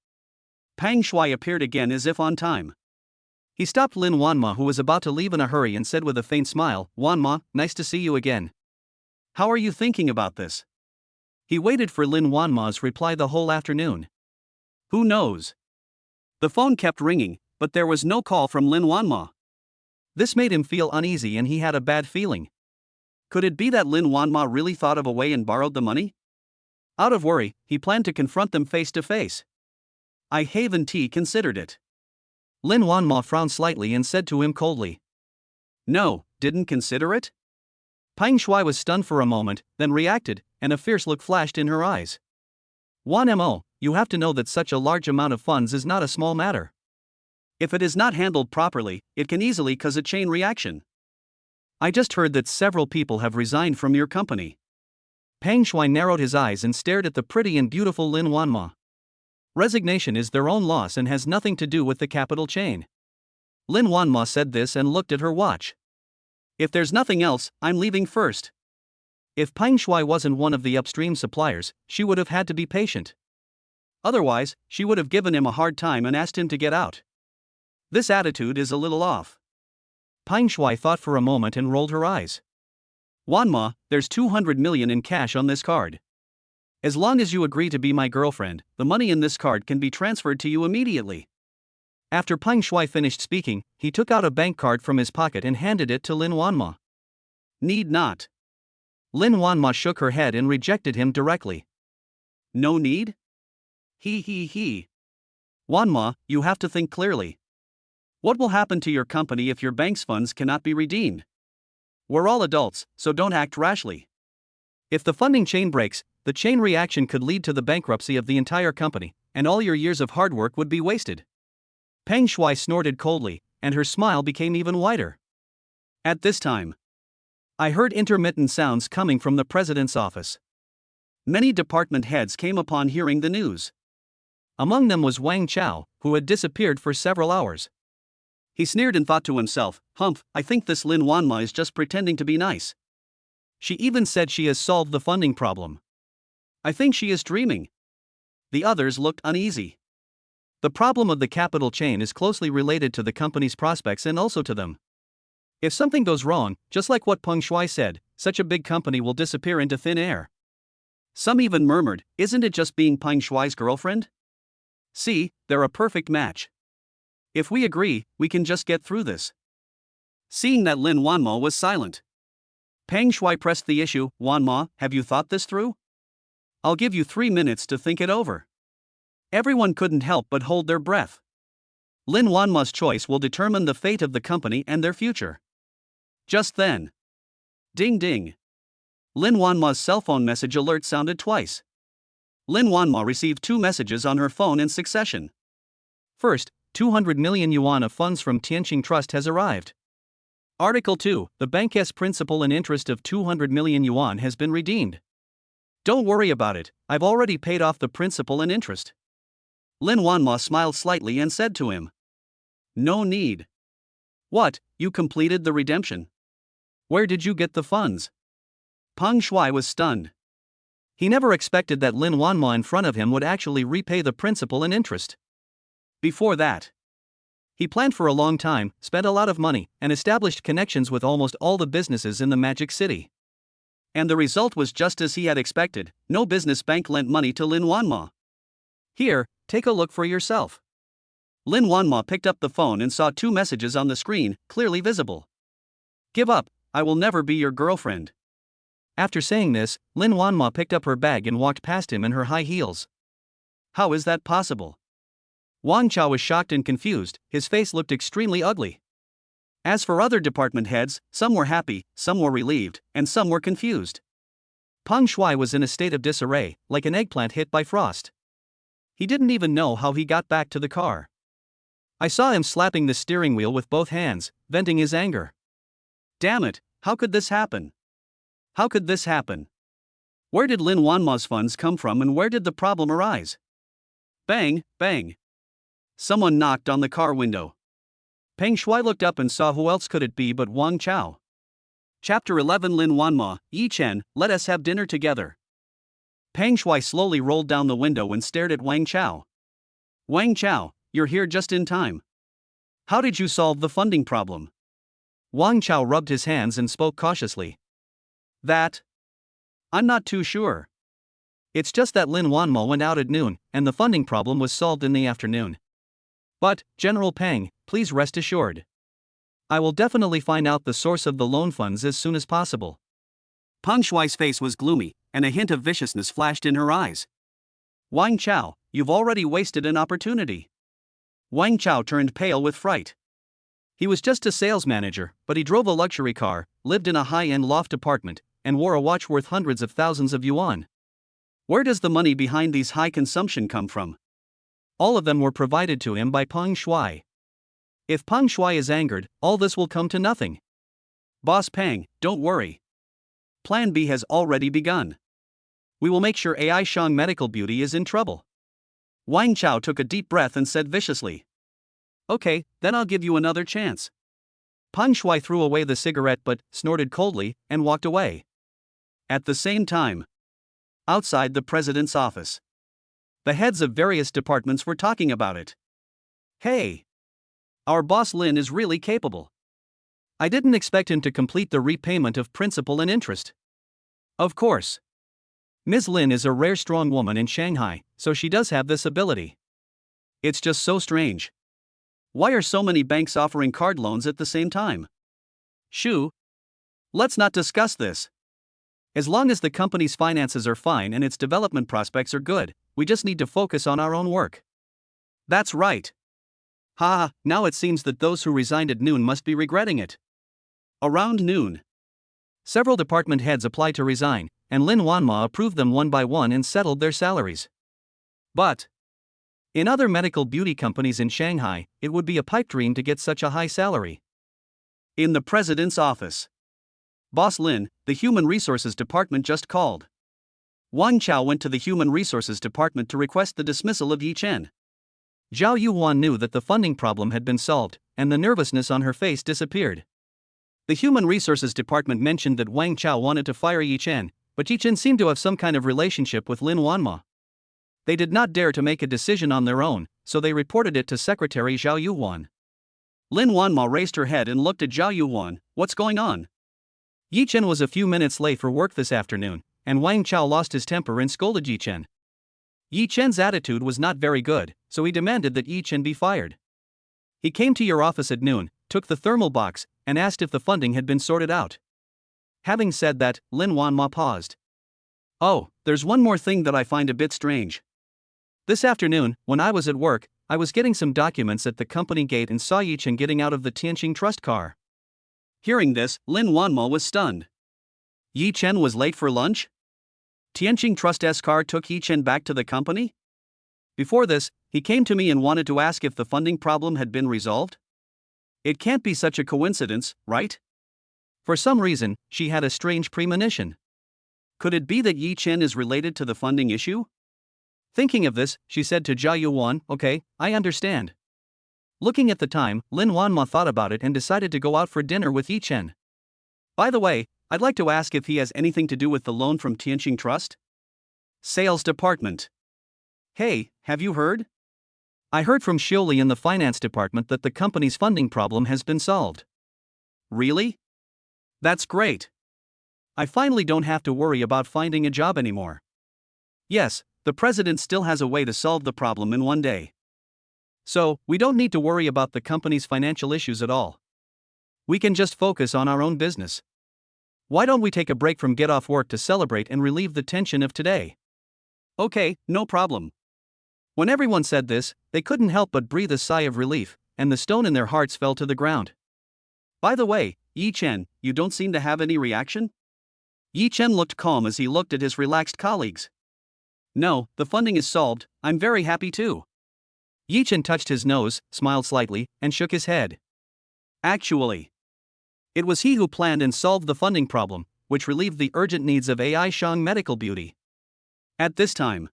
Peng Shuai appeared again as if on time. He stopped Lin Wanma, who was about to leave in a hurry, and said with a faint smile, "Wanma, nice to see you again. How are you thinking about this?" He waited for Lin Wanma's reply the whole afternoon. Who knows? The phone kept ringing, but there was no call from Lin Wanma. This made him feel uneasy and he had a bad feeling. Could it be that Lin Wanma really thought of a way and borrowed the money? Out of worry, he planned to confront them face to face. I haven't considered it. Lin Wanma frowned slightly and said to him coldly. No, didn't consider it? Pang Shui was stunned for a moment, then reacted, and a fierce look flashed in her eyes. "1mo, you have to know that such a large amount of funds is not a small matter. If it is not handled properly, it can easily cause a chain reaction. I just heard that several people have resigned from your company." Pang Shui narrowed his eyes and stared at the pretty and beautiful Lin Wanma. Resignation is their own loss and has nothing to do with the capital chain. Lin Wanma said this and looked at her watch. If there's nothing else, I'm leaving first. If Pang Shui wasn't one of the upstream suppliers, she would have had to be patient. Otherwise, she would have given him a hard time and asked him to get out. This attitude is a little off. Pang Shui thought for a moment and rolled her eyes. "Wanma, there's 200 million in cash on this card. As long as you agree to be my girlfriend, the money in this card can be transferred to you immediately." After Pang Shui finished speaking, he took out a bank card from his pocket and handed it to Lin Wanma. "Need not." Lin Wanma shook her head and rejected him directly. "No need? He. Wanma, you have to think clearly. What will happen to your company if your bank's funds cannot be redeemed? We're all adults, so don't act rashly." If the funding chain breaks, the chain reaction could lead to the bankruptcy of the entire company, and all your years of hard work would be wasted. Pang Shui snorted coldly, and her smile became even wider. At this time, I heard intermittent sounds coming from the president's office. Many department heads came upon hearing the news. Among them was Wang Chao, who had disappeared for several hours. He sneered and thought to himself, "Humph, I think this Lin Wanma is just pretending to be nice. She even said she has solved the funding problem. I think she is dreaming." The others looked uneasy. The problem of the capital chain is closely related to the company's prospects and also to them. If something goes wrong, just like what Peng Shui said, such a big company will disappear into thin air. Some even murmured, "Isn't it just being Peng Shui's girlfriend? See, they're a perfect match. If we agree, we can just get through this." Seeing that Lin Wanma was silent, Peng Shui pressed the issue. "Wanma, have you thought this through? I'll give you 3 minutes to think it over." Everyone couldn't help but hold their breath. Lin Wanma's choice will determine the fate of the company and their future. Just then, ding ding. Lin Wanma's cell phone message alert sounded twice. Lin Wanma received 2 messages on her phone in succession. First, 200 million yuan of funds from Tianqing Trust has arrived. Article 2, the bank's principal and interest of 200 million yuan has been redeemed. Don't worry about it, I've already paid off the principal and interest. Lin Wanma smiled slightly and said to him, "No need." "What, you completed the redemption? Where did you get the funds?" Peng Shui was stunned. He never expected that Lin Wanma in front of him would actually repay the principal and interest. Before that, he planned for a long time, spent a lot of money, and established connections with almost all the businesses in the Magic City. And the result was just as he had expected. No business bank lent money to Lin Wanma. "Here, take a look for yourself." Lin Wanma picked up the phone and saw 2 messages on the screen, clearly visible. "Give up, I will never be your girlfriend." After saying this, Lin Wanma picked up her bag and walked past him in her high heels. "How is that possible?" Wang Chao was shocked and confused, his face looked extremely ugly. As for other department heads, some were happy, some were relieved, and some were confused. Peng Shui was in a state of disarray, like an eggplant hit by frost. He didn't even know how he got back to the car. I saw him slapping the steering wheel with both hands, venting his anger. Damn it, how could this happen? How could this happen? Where did Lin Wanma's funds come from and where did the problem arise? Bang, bang. Someone knocked on the car window. Peng Shui looked up and saw who else could it be but Wang Chao. Chapter 11 Lin Wanma, Yi Chen, let us have dinner together. Peng Shui slowly rolled down the window and stared at Wang Chao. "Wang Chao, you're here just in time. How did you solve the funding problem? Wang Chao rubbed his hands and spoke cautiously. I'm not too sure. It's just that Lin Wanmo went out at noon, and the funding problem was solved in the afternoon. But, General Pang, please rest assured. I will definitely find out the source of the loan funds as soon as possible. Peng Shuai's face was gloomy, and a hint of viciousness flashed in her eyes. Wang Chao, you've already wasted an opportunity. Wang Chao turned pale with fright. He was just a sales manager, but he drove a luxury car, lived in a high-end loft apartment, and wore a watch worth hundreds of thousands of yuan. Where does the money behind these high consumption come from? All of them were provided to him by Peng Shuai. If Peng Shuai is angered, all this will come to nothing. Boss Pang, don't worry. Plan B has already begun. We will make sure AI Shang Medical Beauty is in trouble. Wang Chao took a deep breath and said viciously. Okay, then I'll give you another chance. Peng Shuai threw away the cigarette but snorted coldly and walked away. At the same time, outside the president's office, the heads of various departments were talking about it. Hey! Our boss Lin is really capable. I didn't expect him to complete the repayment of principal and interest. Of course. Ms. Lin is a rare strong woman in Shanghai, so she does have this ability. It's just so strange. Why are so many banks offering card loans at the same time? Shu, let's not discuss this. As long as the company's finances are fine and its development prospects are good, we just need to focus on our own work. That's right. Now it seems that those who resigned at noon must be regretting it. Around noon, several department heads applied to resign, and Lin Wanma approved them one by one and settled their salaries. But in other medical beauty companies in Shanghai, it would be a pipe dream to get such a high salary. In the president's office, Boss Lin, the Human Resources Department just called. Wang Chao went to the Human Resources Department to request the dismissal of Yi Chen. Zhao Yuan knew that the funding problem had been solved, and the nervousness on her face disappeared. The Human Resources Department mentioned that Wang Chao wanted to fire Yi Chen, but Yi Chen seemed to have some kind of relationship with Lin Wanma. They did not dare to make a decision on their own, so they reported it to Secretary Zhao Yuan. Lin Wanma raised her head and looked at Zhao Yuan. What's going on? Yi Chen was a few minutes late for work this afternoon, and Wang Chao lost his temper and scolded Yi Chen. Yi Chen's attitude was not very good, so he demanded that Yi Chen be fired. He came to your office at noon, took the thermal box, and asked if the funding had been sorted out. Having said that, Lin Wanma paused. Oh, there's one more thing that I find a bit strange. This afternoon, when I was at work, I was getting some documents at the company gate and saw Yi Chen getting out of the Tianqing Trust car. Hearing this, Lin Wanma was stunned. Yi Chen was late for lunch? Tianqing Trust's car took Yi Chen back to the company? Before this, he came to me and wanted to ask if the funding problem had been resolved? It can't be such a coincidence, right? For some reason, she had a strange premonition. Could it be that Yi Chen is related to the funding issue? Thinking of this, she said to Zhao Yuan, okay, I understand. Looking at the time, Lin Wanma thought about it and decided to go out for dinner with Yi Chen. By the way, I'd like to ask if he has anything to do with the loan from Tianqing Trust? Sales Department. Hey, have you heard? I heard from Xiuli in the finance department that the company's funding problem has been solved. Really? That's great. I finally don't have to worry about finding a job anymore. Yes, the president still has a way to solve the problem in one day. So, we don't need to worry about the company's financial issues at all. We can just focus on our own business. Why don't we take a break from get off work to celebrate and relieve the tension of today? Okay, no problem. When everyone said this, they couldn't help but breathe a sigh of relief, and the stone in their hearts fell to the ground. By the way, Yi Chen, you don't seem to have any reaction? Yi Chen looked calm as he looked at his relaxed colleagues. No, the funding is solved, I'm very happy too. Yi Chen touched his nose, smiled slightly, and shook his head. Actually, it was he who planned and solved the funding problem, which relieved the urgent needs of AI Shang Medical Beauty. At this time,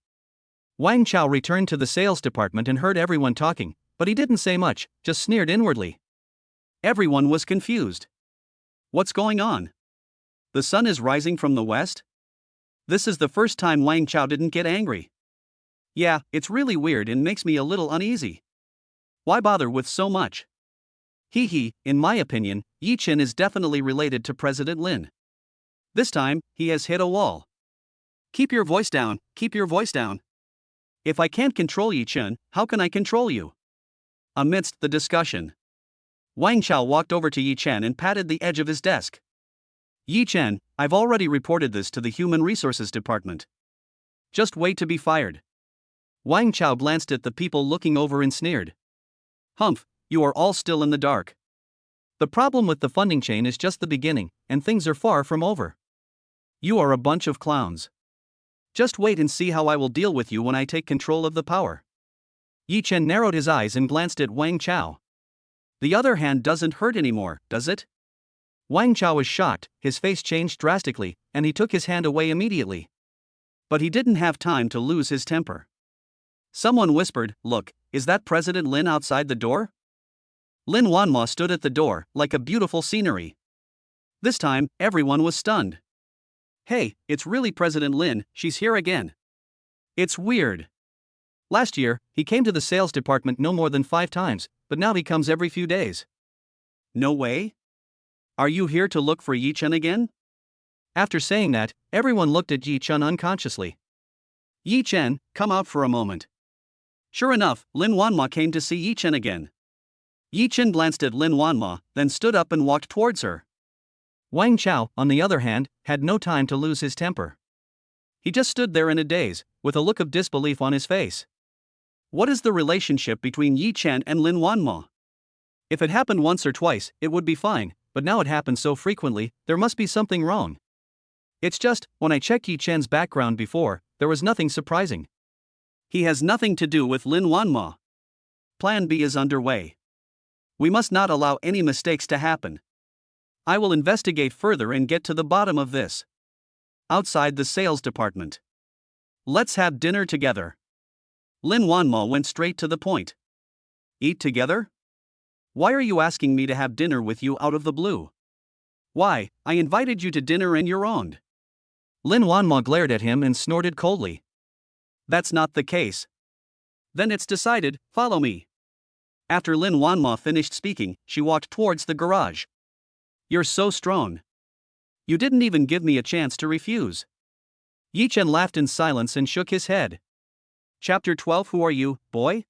Wang Chao returned to the sales department and heard everyone talking, but he didn't say much, just sneered inwardly. Everyone was confused. What's going on? The sun is rising from the west? This is the first time Wang Chao didn't get angry. Yeah, it's really weird and makes me a little uneasy. Why bother with so much? In my opinion, Yi Chen is definitely related to President Lin. This time, he has hit a wall. Keep your voice down, keep your voice down. If I can't control Yi Chen, how can I control you? Amidst the discussion, Wang Chao walked over to Yi Chen and patted the edge of his desk. Yi Chen, I've already reported this to the Human Resources Department. Just wait to be fired. Wang Chao glanced at the people looking over and sneered. Humph, you are all still in the dark. The problem with the funding chain is just the beginning, and things are far from over. You are a bunch of clowns. Just wait and see how I will deal with you when I take control of the power. Yi Chen narrowed his eyes and glanced at Wang Chao. The other hand doesn't hurt anymore, does it? Wang Chao was shocked, his face changed drastically, and he took his hand away immediately. But he didn't have time to lose his temper. Someone whispered, "Look, is that President Lin outside the door?" Lin Wanma stood at the door, like a beautiful scenery. This time, everyone was stunned. Hey, it's really President Lin, she's here again. It's weird. Last year, he came to the sales department no more than 5 times, but now he comes every few days. No way? Are you here to look for Yi Chen again? After saying that, everyone looked at Yi Chen unconsciously. Yi Chen, come out for a moment. Sure enough, Lin Wanma came to see Yi Chen again. Yi Chen glanced at Lin Wanma, then stood up and walked towards her. Wang Chao, on the other hand, had no time to lose his temper. He just stood there in a daze, with a look of disbelief on his face. What is the relationship between Yi Chen and Lin Wanma? If it happened once or twice, it would be fine, but now it happens so frequently, there must be something wrong. It's just, when I checked Yi Chen's background before, there was nothing surprising. He has nothing to do with Lin Wanma. Plan B is underway. We must not allow any mistakes to happen. I will investigate further and get to the bottom of this. Outside the sales department. Let's have dinner together. Lin Wanma went straight to the point. Eat together? Why are you asking me to have dinner with you out of the blue? Why, I invited you to dinner and you're on. Lin Wanma glared at him and snorted coldly. That's not the case. Then it's decided, follow me. After Lin Wanma finished speaking, she walked towards the garage. You're so strong. You didn't even give me a chance to refuse. Yi Chen laughed in silence and shook his head. Chapter 12. Who are you, boy?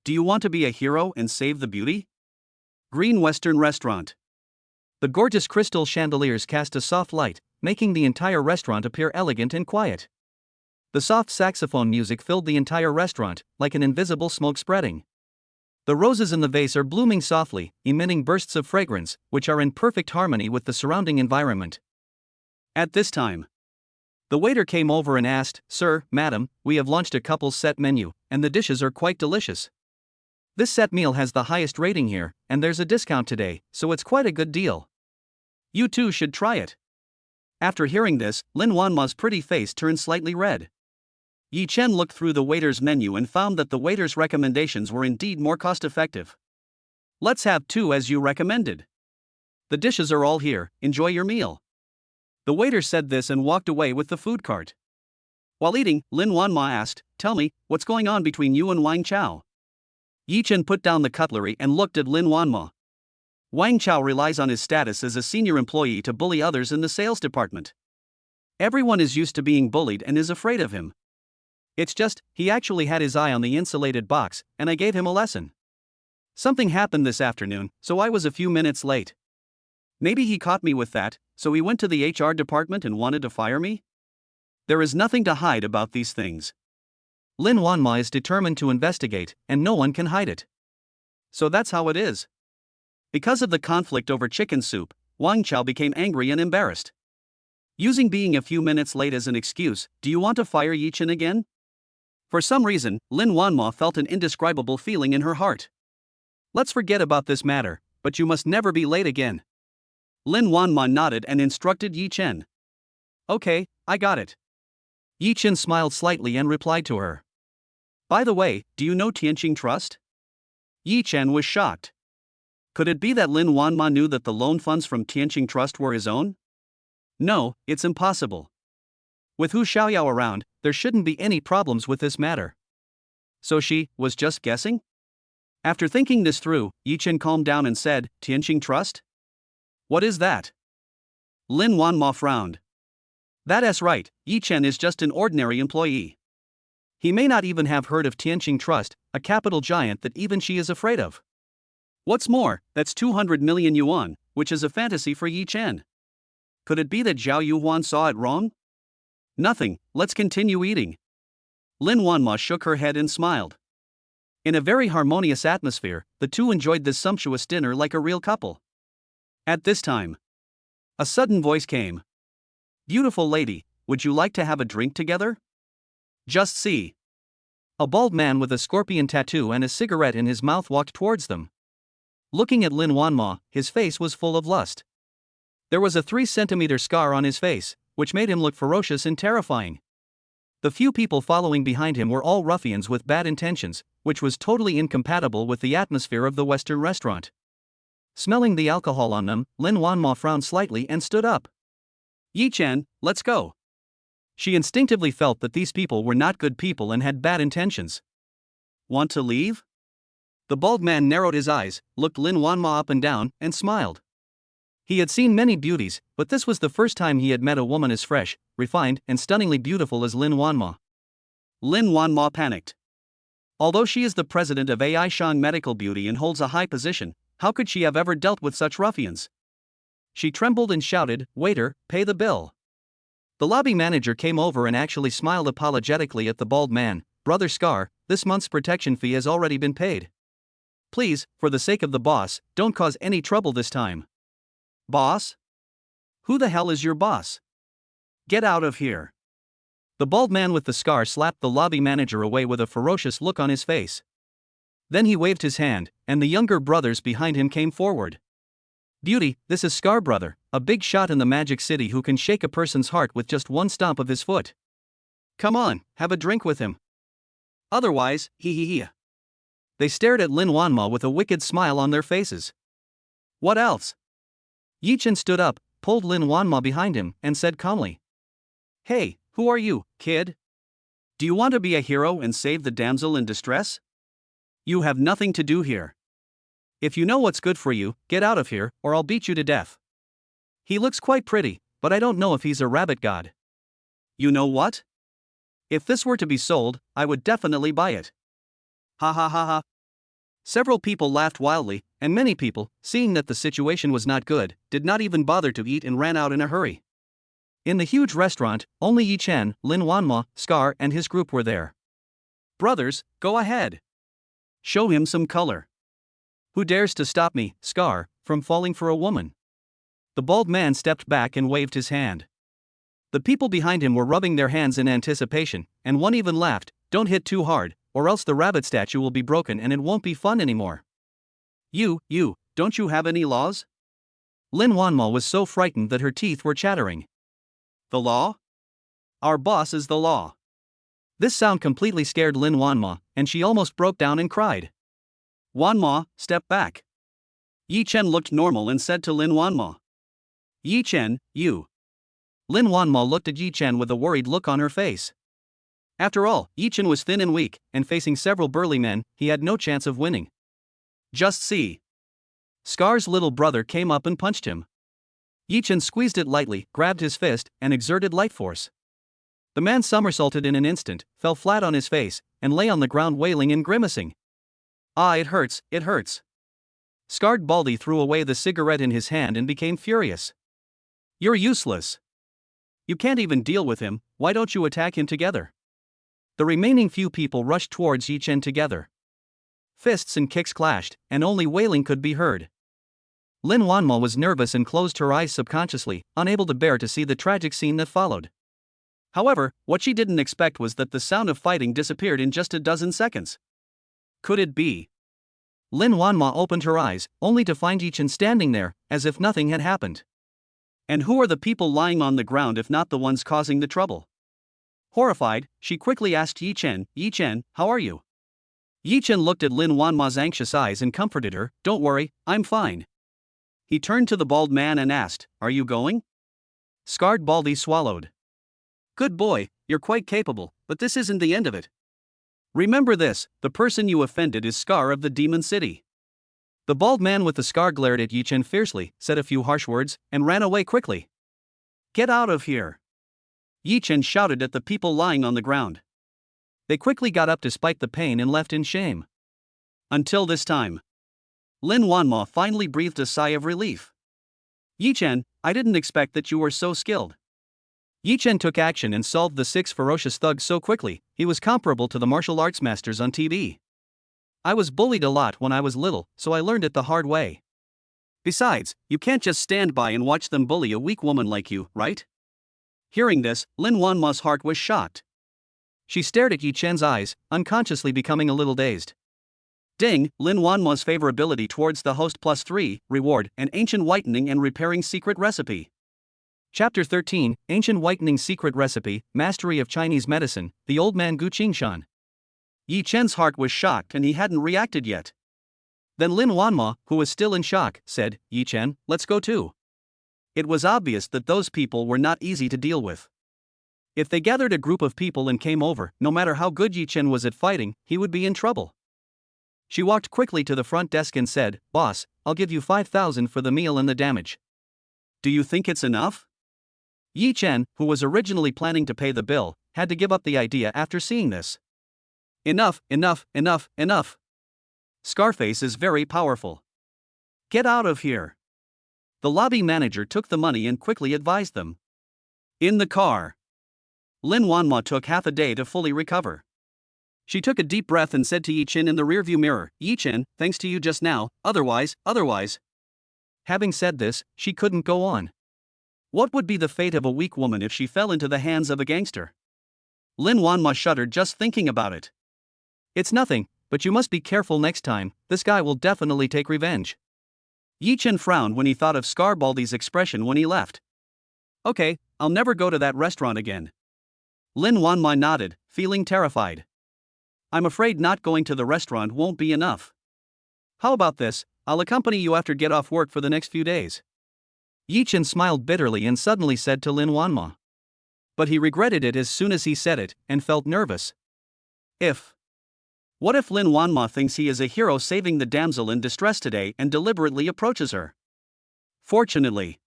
Do you want to be a hero and save the beauty? Green Western Restaurant. The gorgeous crystal chandeliers cast a soft light, making the entire restaurant appear elegant and quiet. The soft saxophone music filled the entire restaurant, like an invisible smoke spreading. The roses in the vase are blooming softly, emitting bursts of fragrance, which are in perfect harmony with the surrounding environment. At this time, the waiter came over and asked, "Sir, madam, we have launched a couple's set menu, and the dishes are quite delicious. This set meal has the highest rating here, and there's a discount today, so it's quite a good deal. You too should try it." After hearing this, Lin Wanma's pretty face turned slightly red. Yi Chen looked through the waiter's menu and found that the waiter's recommendations were indeed more cost-effective. Let's have 2 as you recommended. The dishes are all here, enjoy your meal. The waiter said this and walked away with the food cart. While eating, Lin Wanma asked, "Tell me, what's going on between you and Wang Chao?" Yi Chen put down the cutlery and looked at Lin Wanma. Wang Chao relies on his status as a senior employee to bully others in the sales department. Everyone is used to being bullied and is afraid of him. It's just, he actually had his eye on the insulated box, and I gave him a lesson. Something happened this afternoon, so I was a few minutes late. Maybe he caught me with that, so he went to the HR department and wanted to fire me? There is nothing to hide about these things. Lin Wanma is determined to investigate, and no one can hide it. So that's how it is. Because of the conflict over chicken soup, Wang Chao became angry and embarrassed. Using being a few minutes late as an excuse, do you want to fire Yi Chen again? For some reason, Lin Wanma felt an indescribable feeling in her heart. Let's forget about this matter, but you must never be late again. Lin Wanma nodded and instructed Yi Chen. Okay, I got it. Yi Chen smiled slightly and replied to her. By the way, do you know Tianqing Trust? Yi Chen was shocked. Could it be that Lin Wanma knew that the loan funds from Tianqing Trust were his own? No, it's impossible. With Hu Xiaoyao around, there shouldn't be any problems with this matter. So she was just guessing? After thinking this through, Yi Chen calmed down and said, Tianqing Trust? What is that? Lin Wanma frowned. That's right, Yi Chen is just an ordinary employee. He may not even have heard of Tianqing Trust, a capital giant that even she is afraid of. What's more, that's 200 million yuan, which is a fantasy for Yi Chen. Could it be that Zhao Yuhuan saw it wrong? Nothing, let's continue eating. Lin Wanma shook her head and smiled. In a very harmonious atmosphere, the two enjoyed this sumptuous dinner like a real couple. At this time, a sudden voice came. Beautiful lady, would you like to have a drink together? Just see. A bald man with a scorpion tattoo and a cigarette in his mouth walked towards them. Looking at Lin Wanma, his face was full of lust. There was a 3-centimeter scar on his face, which made him look ferocious and terrifying. The few people following behind him were all ruffians with bad intentions, which was totally incompatible with the atmosphere of the Western restaurant. Smelling the alcohol on them, Lin Wanma frowned slightly and stood up. Yi Chen, let's go. She instinctively felt that these people were not good people and had bad intentions. Want to leave? The bald man narrowed his eyes, looked Lin Wanma up and down, and smiled. He had seen many beauties, but this was the first time he had met a woman as fresh, refined, and stunningly beautiful as Lin Wanma. Lin Wanma panicked. Although she is the president of AI Shang Medical Beauty and holds a high position, how could she have ever dealt with such ruffians? She trembled and shouted, "Waiter, pay the bill." The lobby manager came over and actually smiled apologetically at the bald man. Brother Scar, this month's protection fee has already been paid. Please, for the sake of the boss, don't cause any trouble this time. Boss? Who the hell is your boss? Get out of here. The bald man with the scar slapped the lobby manager away with a ferocious look on his face. Then he waved his hand, and the younger brothers behind him came forward. Beauty, this is Scar Brother, a big shot in the Magic City who can shake a person's heart with just one stomp of his foot. Come on, have a drink with him. Otherwise, hee. They stared at Lin Wanma with a wicked smile on their faces. What else? Yi Chen stood up, pulled Lin Wanma behind him, and said calmly. Hey, who are you, kid? Do you want to be a hero and save the damsel in distress? You have nothing to do here. If you know what's good for you, get out of here, or I'll beat you to death. He looks quite pretty, but I don't know if he's a rabbit god. You know what? If this were to be sold, I would definitely buy it. Ha ha ha ha. Several people laughed wildly, and many people, seeing that the situation was not good, did not even bother to eat and ran out in a hurry. In the huge restaurant, only Yi Chen, Lin Wanma, Scar, and his group were there. Brothers, go ahead. Show him some color. Who dares to stop me, Scar, from falling for a woman? The bald man stepped back and waved his hand. The people behind him were rubbing their hands in anticipation, and one even laughed, "Don't hit too hard, or else the rabbit statue will be broken and it won't be fun anymore." You, don't you have any laws? Lin Wanma was so frightened that her teeth were chattering. The law? Our boss is the law. This sound completely scared Lin Wanma, and she almost broke down and cried. Wanma, step back. Yi Chen looked normal and said to Lin Wanma. Yi Chen, you. Lin Wanma looked at Yi Chen with a worried look on her face. After all, Yi Chen was thin and weak, and facing several burly men, he had no chance of winning. Just see. Scar's little brother came up and punched him. Yi Chen squeezed it lightly, grabbed his fist, and exerted light force. The man somersaulted in an instant, fell flat on his face, and lay on the ground wailing and grimacing. Ah, it hurts, it hurts. Scarred Baldy threw away the cigarette in his hand and became furious. You're useless. You can't even deal with him, why don't you attack him together? The remaining few people rushed towards Yi Chen together. Fists and kicks clashed, and only wailing could be heard. Lin Wanma was nervous and closed her eyes subconsciously, unable to bear to see the tragic scene that followed. However, what she didn't expect was that the sound of fighting disappeared in just a dozen seconds. Could it be? Lin Wanma opened her eyes, only to find Yi Chen standing there, as if nothing had happened. And who are the people lying on the ground if not the ones causing the trouble? Horrified, she quickly asked Yi Chen, how are you? Yi Chen looked at Lin Wanma's anxious eyes and comforted her, don't worry, I'm fine. He turned to the bald man and asked, are you going? Scarred Baldy swallowed. Good boy, you're quite capable, but this isn't the end of it. Remember this, the person you offended is Scar of the Demon City. The bald man with the scar glared at Yi Chen fiercely, said a few harsh words, and ran away quickly. Get out of here! Yi Chen shouted at the people lying on the ground. They quickly got up despite the pain and left in shame. Until this time. Lin Wanma finally breathed a sigh of relief. Yi Chen, I didn't expect that you were so skilled. Yi Chen took action and solved the 6 ferocious thugs so quickly, he was comparable to the martial arts masters on TV. I was bullied a lot when I was little, so I learned it the hard way. Besides, you can't just stand by and watch them bully a weak woman like you, right? Hearing this, Lin Wanma's heart was shocked. She stared at Yi Chen's eyes, unconsciously becoming a little dazed. Ding, Lin Wanma's favorability towards the host +3, reward, an ancient whitening and repairing secret recipe. Chapter 13, Ancient Whitening Secret Recipe, Mastery of Chinese Medicine, the Old Man Gu Qingshan. Yi Chen's heart was shocked and he hadn't reacted yet. Then Lin Wanma, who was still in shock, said, Yi Chen, let's go too. It was obvious that those people were not easy to deal with. If they gathered a group of people and came over, no matter how good Yi Chen was at fighting, he would be in trouble. She walked quickly to the front desk and said, Boss, I'll give you 5,000 for the meal and the damage. Do you think it's enough? Yi Chen, who was originally planning to pay the bill, had to give up the idea after seeing this. Enough, enough, enough, enough. Scarface is very powerful. Get out of here. The lobby manager took the money and quickly advised them. In the car. Lin Wanma took half a day to fully recover. She took a deep breath and said to Yi Chen in the rearview mirror, Yi Chen, thanks to you just now, otherwise. Having said this, she couldn't go on. What would be the fate of a weak woman if she fell into the hands of a gangster? Lin Wanma shuddered just thinking about it. It's nothing, but you must be careful next time, this guy will definitely take revenge. Yi Chen frowned when he thought of Scarbaldi's expression when he left. Okay, I'll never go to that restaurant again. Lin Wanma nodded, feeling terrified. I'm afraid not going to the restaurant won't be enough. How about this, I'll accompany you after get off work for the next few days. Yi Chen smiled bitterly and suddenly said to Lin Wanma. But he regretted it as soon as he said it, and felt nervous. What if Lin Wanma thinks he is a hero saving the damsel in distress today and deliberately approaches her? Fortunately,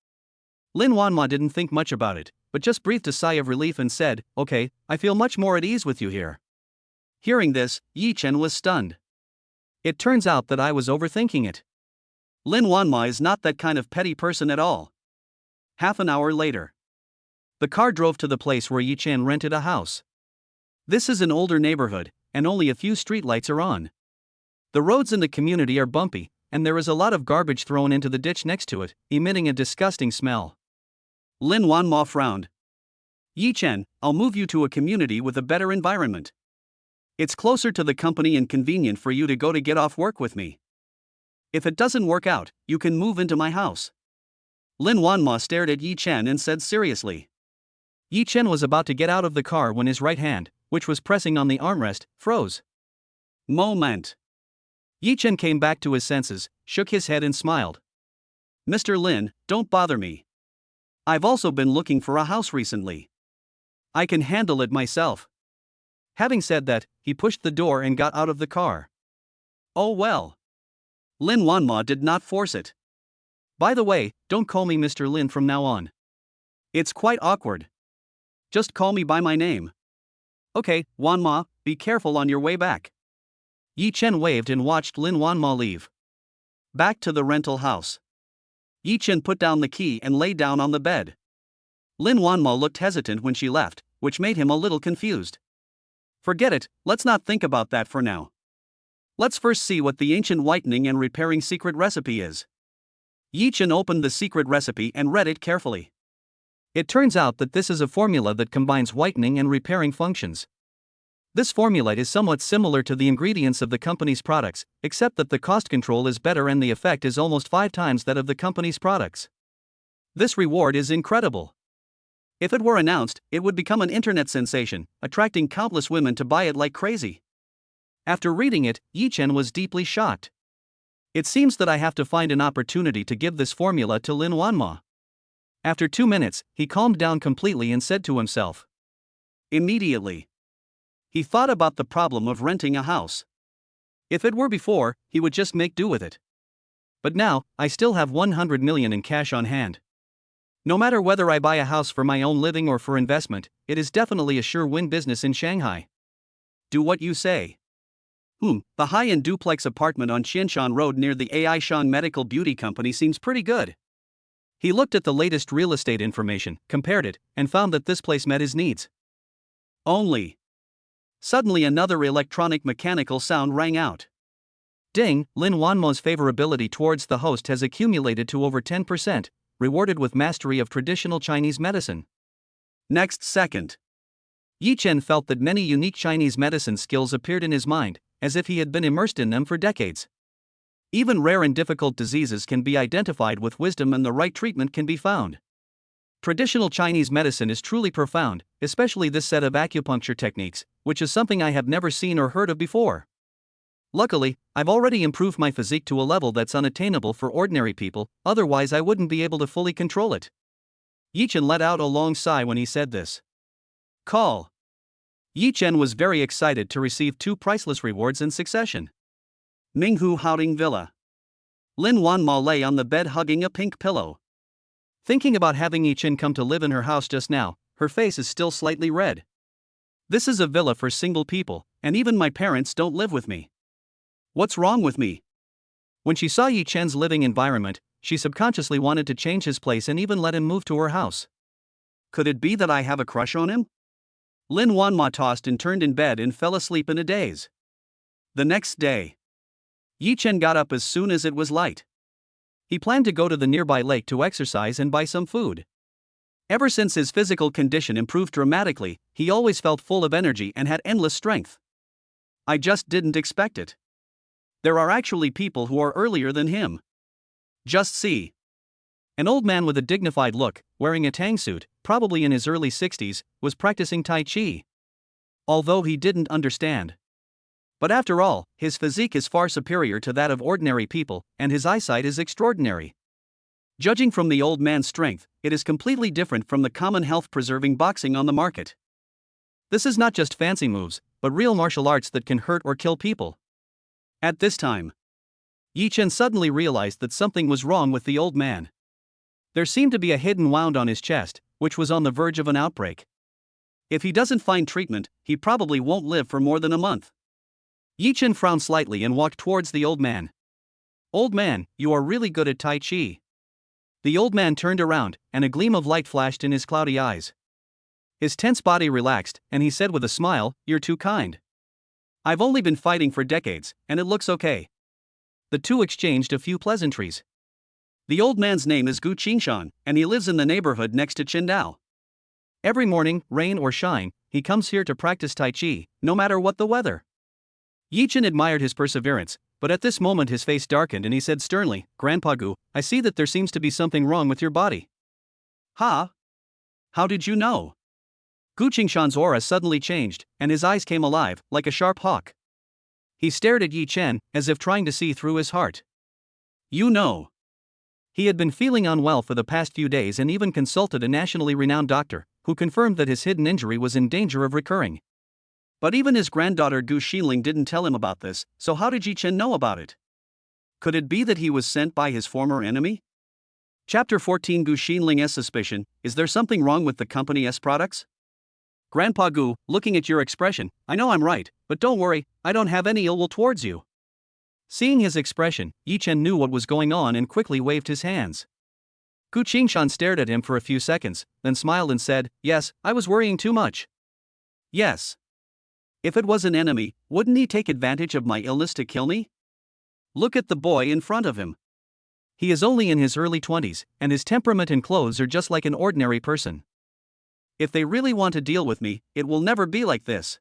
Lin Wanma didn't think much about it, but just breathed a sigh of relief and said, Okay, I feel much more at ease with you here. Hearing this, Yi Chen was stunned. It turns out that I was overthinking it. Lin Wanma is not that kind of petty person at all. Half an hour later, the car drove to the place where Yi Chen rented a house. This is an older neighborhood, and only a few streetlights are on. The roads in the community are bumpy, and there is a lot of garbage thrown into the ditch next to it, emitting a disgusting smell. Lin Wanma frowned. Yi Chen, I'll move you to a community with a better environment. It's closer to the company and convenient for you to go to get off work with me. If it doesn't work out, you can move into my house. Lin Wanma stared at Yi Chen and said seriously. Yi Chen was about to get out of the car when his right hand, which was pressing on the armrest, froze. Moment. Yi Chen came back to his senses, shook his head and smiled. Mr. Lin, don't bother me. I've also been looking for a house recently. I can handle it myself. Having said that, he pushed the door and got out of the car. Oh well. Lin Wanma did not force it. By the way, don't call me Mr. Lin from now on. It's quite awkward. Just call me by my name. Okay, Wanma, be careful on your way back. Yi Chen waved and watched Lin Wanma leave. Back to the rental house. Yi Chen put down the key and lay down on the bed. Lin Wanma looked hesitant when she left, which made him a little confused. Forget it, let's not think about that for now. Let's first see what the ancient whitening and repairing secret recipe is. Yi Chen opened the secret recipe and read it carefully. It turns out that this is a formula that combines whitening and repairing functions. This formula is somewhat similar to the ingredients of the company's products, except that the cost control is better and the effect is almost 5 times that of the company's products. This reward is incredible. If it were announced, it would become an internet sensation, attracting countless women to buy it like crazy. After reading it, Yi Chen was deeply shocked. It seems that I have to find an opportunity to give this formula to Lin Wanma. After 2 minutes, he calmed down completely and said to himself. Immediately. He thought about the problem of renting a house. If it were before, he would just make do with it. But now, I still have 100 million in cash on hand. No matter whether I buy a house for my own living or for investment, it is definitely a sure-win business in Shanghai. Do what you say. The high-end duplex apartment on Qianshan Road near the Aishang Medical Beauty Company seems pretty good. He looked at the latest real estate information, compared it, and found that this place met his needs. Only. Suddenly another electronic mechanical sound rang out. Ding, Lin Wanmo's favorability towards the host has accumulated to over 10%, rewarded with mastery of traditional Chinese medicine. Next second, Yi Chen felt that many unique Chinese medicine skills appeared in his mind, as if he had been immersed in them for decades. Even rare and difficult diseases can be identified with wisdom and the right treatment can be found. Traditional Chinese medicine is truly profound, especially this set of acupuncture techniques, which is something I have never seen or heard of before. Luckily, I've already improved my physique to a level that's unattainable for ordinary people, otherwise I wouldn't be able to fully control it. Yi Chen let out a long sigh when he said this. Call. Yi Chen was very excited to receive 2 priceless rewards in succession. Minghu Haoding Villa. Lin Wanmo lay on the bed hugging a pink pillow. Thinking about having Yi Chen come to live in her house just now, her face is still slightly red. This is a villa for single people, and even my parents don't live with me. What's wrong with me? When she saw Yi Chen's living environment, she subconsciously wanted to change his place and even let him move to her house. Could it be that I have a crush on him? Lin Wanmo tossed and turned in bed and fell asleep in a daze. The next day, Yi Chen got up as soon as it was light. He planned to go to the nearby lake to exercise and buy some food. Ever since his physical condition improved dramatically, he always felt full of energy and had endless strength. I just didn't expect it. There are actually people who are earlier than him. Just see. An old man with a dignified look, wearing a tang suit, probably in his early 60s, was practicing Tai Chi. Although he didn't understand. But after all, his physique is far superior to that of ordinary people, and his eyesight is extraordinary. Judging from the old man's strength, it is completely different from the common health-preserving boxing on the market. This is not just fancy moves, but real martial arts that can hurt or kill people. At this time, Yi Chen suddenly realized that something was wrong with the old man. There seemed to be a hidden wound on his chest, which was on the verge of an outbreak. If he doesn't find treatment, he probably won't live for more than a month. Yi Chen frowned slightly and walked towards the old man. Old man, you are really good at Tai Chi. The old man turned around, and a gleam of light flashed in his cloudy eyes. His tense body relaxed, and he said with a smile, "You're too kind. I've only been fighting for decades, and it looks okay." The two exchanged a few pleasantries. The old man's name is Gu Qingshan, and he lives in the neighborhood next to Qingdao. Every morning, rain or shine, he comes here to practice Tai Chi, no matter what the weather. Yi Chen admired his perseverance, but at this moment his face darkened and he said sternly, "Grandpa Gu, I see that there seems to be something wrong with your body." "Ha? How did you know?" Gu Qingshan's aura suddenly changed, and his eyes came alive, like a sharp hawk. He stared at Yi Chen, as if trying to see through his heart. "You know." He had been feeling unwell for the past few days and even consulted a nationally renowned doctor, who confirmed that his hidden injury was in danger of recurring. But even his granddaughter Gu Xinling didn't tell him about this, so how did Yi Chen know about it? Could it be that he was sent by his former enemy? Chapter 14 Gu Xinling's suspicion, is there something wrong with the company's products? Grandpa Gu, looking at your expression, I know I'm right, but don't worry, I don't have any ill will towards you. Seeing his expression, Yi Chen knew what was going on and quickly waved his hands. Gu Qingshan stared at him for a few seconds, then smiled and said, "Yes, I was worrying too much." "Yes. If it was an enemy, wouldn't he take advantage of my illness to kill me? Look at the boy in front of him. He is only in his early 20s, and his temperament and clothes are just like an ordinary person. If they really want to deal with me, it will never be like this.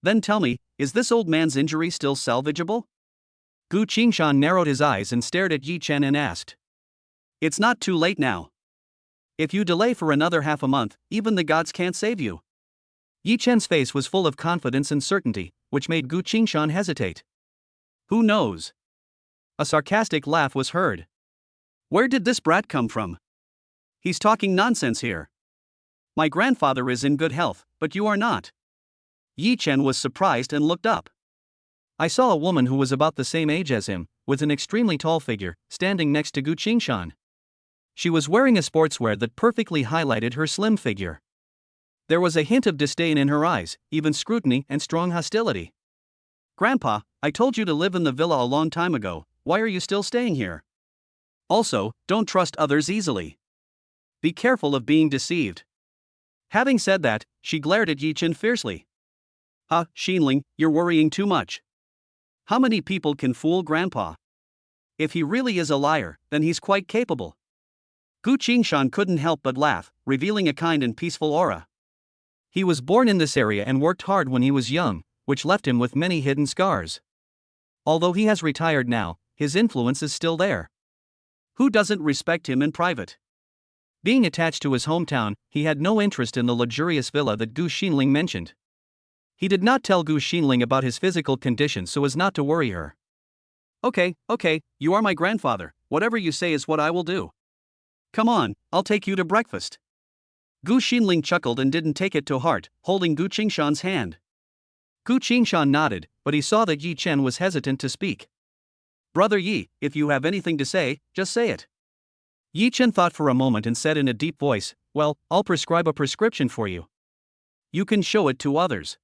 Then tell me, is this old man's injury still salvageable?" Gu Qingshan narrowed his eyes and stared at Yi Chen and asked. "It's not too late now. If you delay for another half a month, even the gods can't save you." Yi Chen's face was full of confidence and certainty, which made Gu Qingshan hesitate. "Who knows?" A sarcastic laugh was heard. "Where did this brat come from? He's talking nonsense here. My grandfather is in good health, but you are not." Yi Chen was surprised and looked up. I saw a woman who was about the same age as him, with an extremely tall figure, standing next to Gu Qingshan. She was wearing a sportswear that perfectly highlighted her slim figure. There was a hint of disdain in her eyes, even scrutiny and strong hostility. Grandpa, I told you to live in the villa a long time ago, why are you still staying here? Also, don't trust others easily. Be careful of being deceived. Having said that, she glared at Yi Chen fiercely. Xinling, you're worrying too much. How many people can fool Grandpa? If he really is a liar, then he's quite capable. Gu Qingshan couldn't help but laugh, revealing a kind and peaceful aura. He was born in this area and worked hard when he was young, which left him with many hidden scars. Although he has retired now, his influence is still there. Who doesn't respect him in private? Being attached to his hometown, he had no interest in the luxurious villa that Gu Xinling mentioned. He did not tell Gu Xinling about his physical condition so as not to worry her. Okay, you are my grandfather, whatever you say is what I will do. Come on, I'll take you to breakfast. Gu Xinling chuckled and didn't take it to heart, holding Gu Qingshan's hand. Gu Qingshan nodded, but he saw that Yi Chen was hesitant to speak. Brother Yi, if you have anything to say, just say it. Yi Chen thought for a moment and said in a deep voice, well, I'll prescribe a prescription for you. You can show it to others.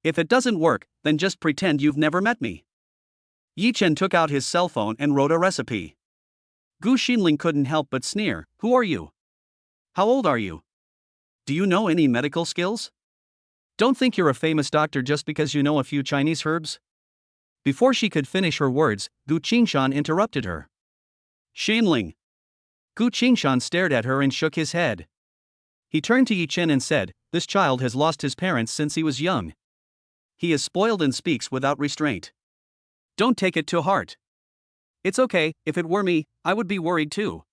If it doesn't work, then just pretend you've never met me. Yi Chen took out his cell phone and wrote a recipe. Gu Xinling couldn't help but sneer, who are you? How old are you? Do you know any medical skills? Don't think you're a famous doctor just because you know a few Chinese herbs. Before she could finish her words, Gu Qingshan interrupted her. Xinling. Gu Qingshan stared at her and shook his head. He turned to Yi Chen and said, this child has lost his parents since he was young. He is spoiled and speaks without restraint. Don't take it to heart. It's okay, if it were me, I would be worried too.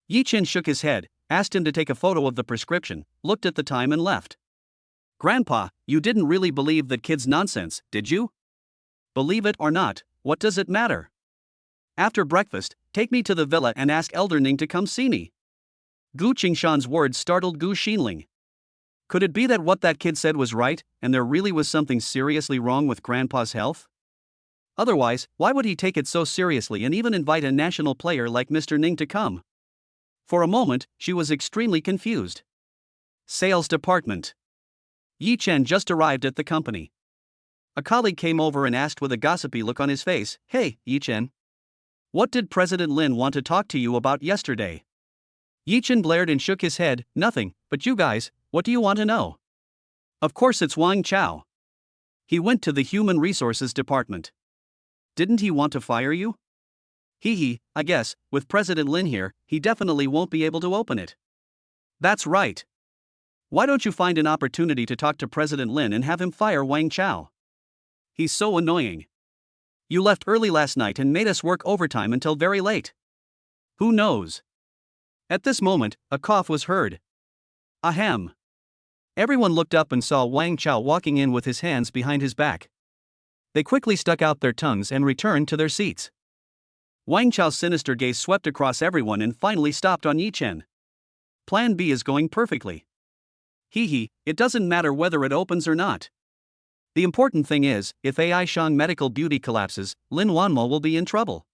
Yi Chen shook his head, asked him to take a photo of the prescription, looked at the time and left. Grandpa, you didn't really believe that kid's nonsense, did you? Believe it or not, what does it matter? After breakfast, take me to the villa and ask Elder Ning to come see me. Gu Qingshan's words startled Gu Xinling. Could it be that what that kid said was right, and there really was something seriously wrong with Grandpa's health? Otherwise, why would he take it so seriously and even invite a national player like Mr. Ning to come? For a moment, she was extremely confused. Sales Department. Yi Chen just arrived at the company. A colleague came over and asked with a gossipy look on his face, Hey, Yi Chen. What did President Lin want to talk to you about yesterday? Yi Chen blared and shook his head, nothing, but you guys, what do you want to know? Of course it's Wang Chao. He went to the Human Resources Department. Didn't he want to fire you? I guess, with President Lin here, he definitely won't be able to open it. That's right. Why don't you find an opportunity to talk to President Lin and have him fire Wang Chao? He's so annoying. You left early last night and made us work overtime until very late. Who knows? At this moment, a cough was heard. Ahem. Everyone looked up and saw Wang Chao walking in with his hands behind his back. They quickly stuck out their tongues and returned to their seats. Wang Chao's sinister gaze swept across everyone and finally stopped on Yi Chen. Plan B is going perfectly. It doesn't matter whether it opens or not. The important thing is, if AI Shang Medical Beauty collapses, Lin Wanmo will be in trouble.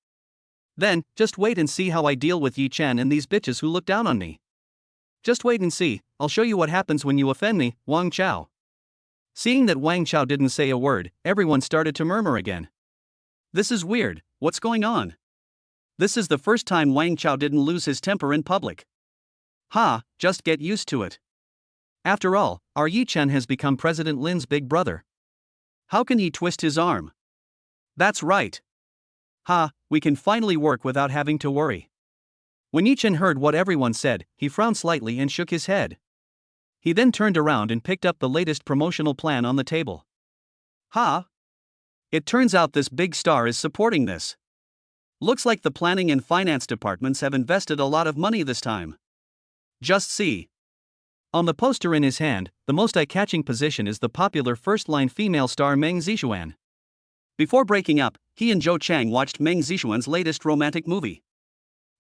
Then, just wait and see how I deal with Yi Chen and these bitches who look down on me. Just wait and see, I'll show you what happens when you offend me, Wang Chao. Seeing that Wang Chao didn't say a word, everyone started to murmur again. This is weird, what's going on? This is the first time Wang Chao didn't lose his temper in public. Just get used to it. After all, our Yi Chen has become President Lin's big brother. How can he twist his arm? That's right. We can finally work without having to worry. When Yi Chen heard what everyone said, he frowned slightly and shook his head. He then turned around and picked up the latest promotional plan on the table. It turns out this big star is supporting this. Looks like the planning and finance departments have invested a lot of money this time. Just see. On the poster in his hand, the most eye-catching position is the popular first-line female star Meng Zixuan. Before breaking up, he and Zhou Chang watched Meng Zixuan's latest romantic movie.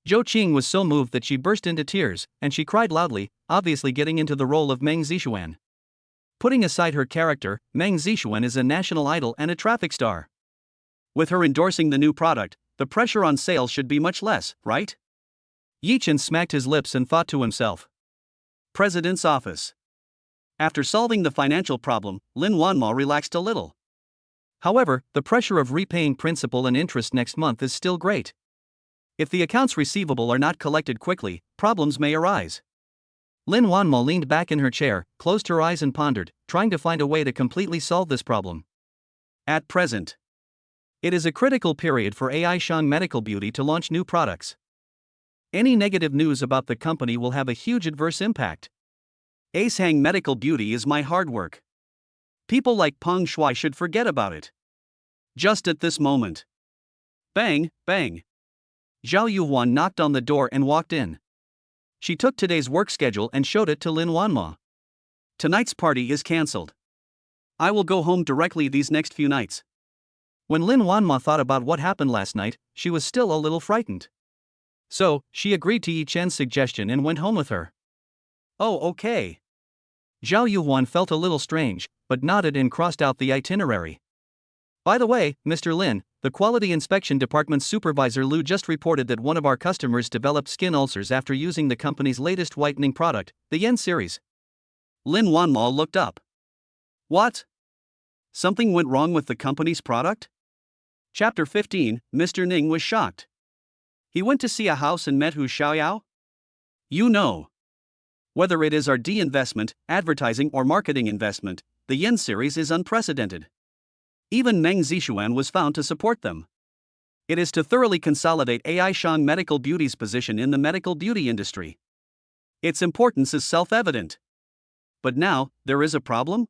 Zhou Qing was so moved that she burst into tears, and she cried loudly, obviously getting into the role of Meng Zixuan. Putting aside her character, Meng Zixuan is a national idol and a traffic star. With her endorsing the new product, the pressure on sales should be much less, right? Yichen smacked his lips and thought to himself. President's office. After solving the financial problem, Lin Wanma relaxed a little. However, the pressure of repaying principal and interest next month is still great. If the accounts receivable are not collected quickly, problems may arise. Lin Wanma leaned back in her chair, closed her eyes and pondered, trying to find a way to completely solve this problem. At present, it is a critical period for AI Shang Medical Beauty to launch new products. Any negative news about the company will have a huge adverse impact. Shang Medical Beauty is my hard work. People like Peng Shuai should forget about it. Just at this moment. Bang, bang. Zhao Yuhuan knocked on the door and walked in. She took today's work schedule and showed it to Lin Wanma. Tonight's party is cancelled. I will go home directly these next few nights. When Lin Wanma thought about what happened last night, she was still a little frightened. So, she agreed to Yi Chen's suggestion and went home with her. Oh, okay. Zhao Yuhuan felt a little strange, but nodded and crossed out the itinerary. By the way, Mr. Lin, the Quality Inspection Department's supervisor Lu just reported that one of our customers developed skin ulcers after using the company's latest whitening product, the Yen series. Lin Wanma looked up. What? Something went wrong with the company's product? Chapter 15, Mr. Ning was shocked. He went to see a house and met Hu Xiaoyao? You know. Whether it is R&D investment, advertising or marketing investment, the Yen series is unprecedented. Even Meng Zixuan was found to support them. It is to thoroughly consolidate AI Shang Medical Beauty's position in the medical beauty industry. Its importance is self-evident. But now, there is a problem?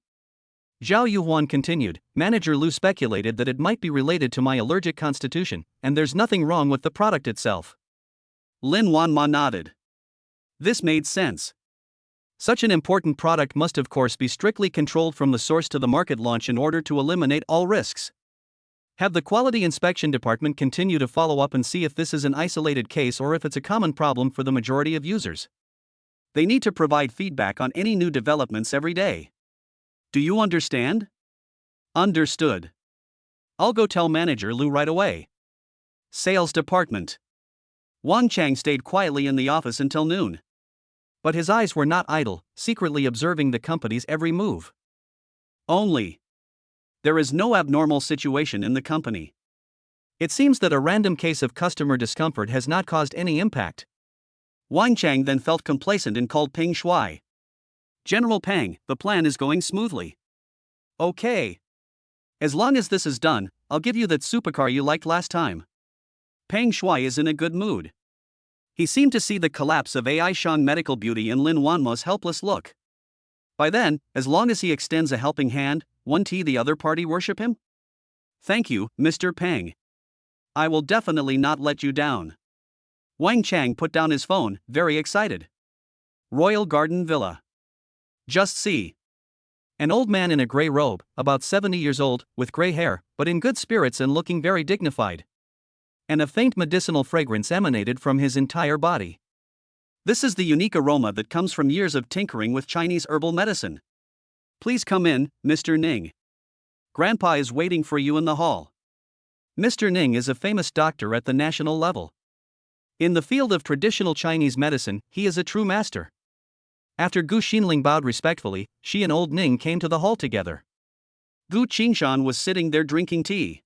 Zhao Yuhuan continued. Manager Lu speculated that it might be related to my allergic constitution, and there's nothing wrong with the product itself. Lin Wanma nodded. This made sense. Such an important product must of course be strictly controlled from the source to the market launch in order to eliminate all risks. Have the Quality Inspection Department continue to follow up and see if this is an isolated case or if it's a common problem for the majority of users. They need to provide feedback on any new developments every day. Do you understand? Understood. I'll go tell Manager Lu right away. Sales Department. Wang Chang stayed quietly in the office until noon. But his eyes were not idle, secretly observing the company's every move. There is no abnormal situation in the company. It seems that a random case of customer discomfort has not caused any impact. Wang Chang then felt complacent and called Peng Shuai. General Peng, the plan is going smoothly. Okay. As long as this is done, I'll give you that supercar you liked last time. Peng Shuai is in a good mood. He seemed to see the collapse of AI Shang Medical Beauty in Lin Wanma's helpless look. By then, as long as he extends a helping hand, won't the other party worship him? Thank you, Mr. Peng. I will definitely not let you down. Wang Chang put down his phone, very excited. Royal Garden Villa. Just see. An old man in a gray robe, about 70 years old, with gray hair, but in good spirits and looking very dignified. And a faint medicinal fragrance emanated from his entire body. This is the unique aroma that comes from years of tinkering with Chinese herbal medicine. Please come in, Mr. Ning. Grandpa is waiting for you in the hall. Mr. Ning is a famous doctor at the national level. In the field of traditional Chinese medicine, he is a true master. After Gu Xinling bowed respectfully, she and old Ning came to the hall together. Gu Qingshan was sitting there drinking tea.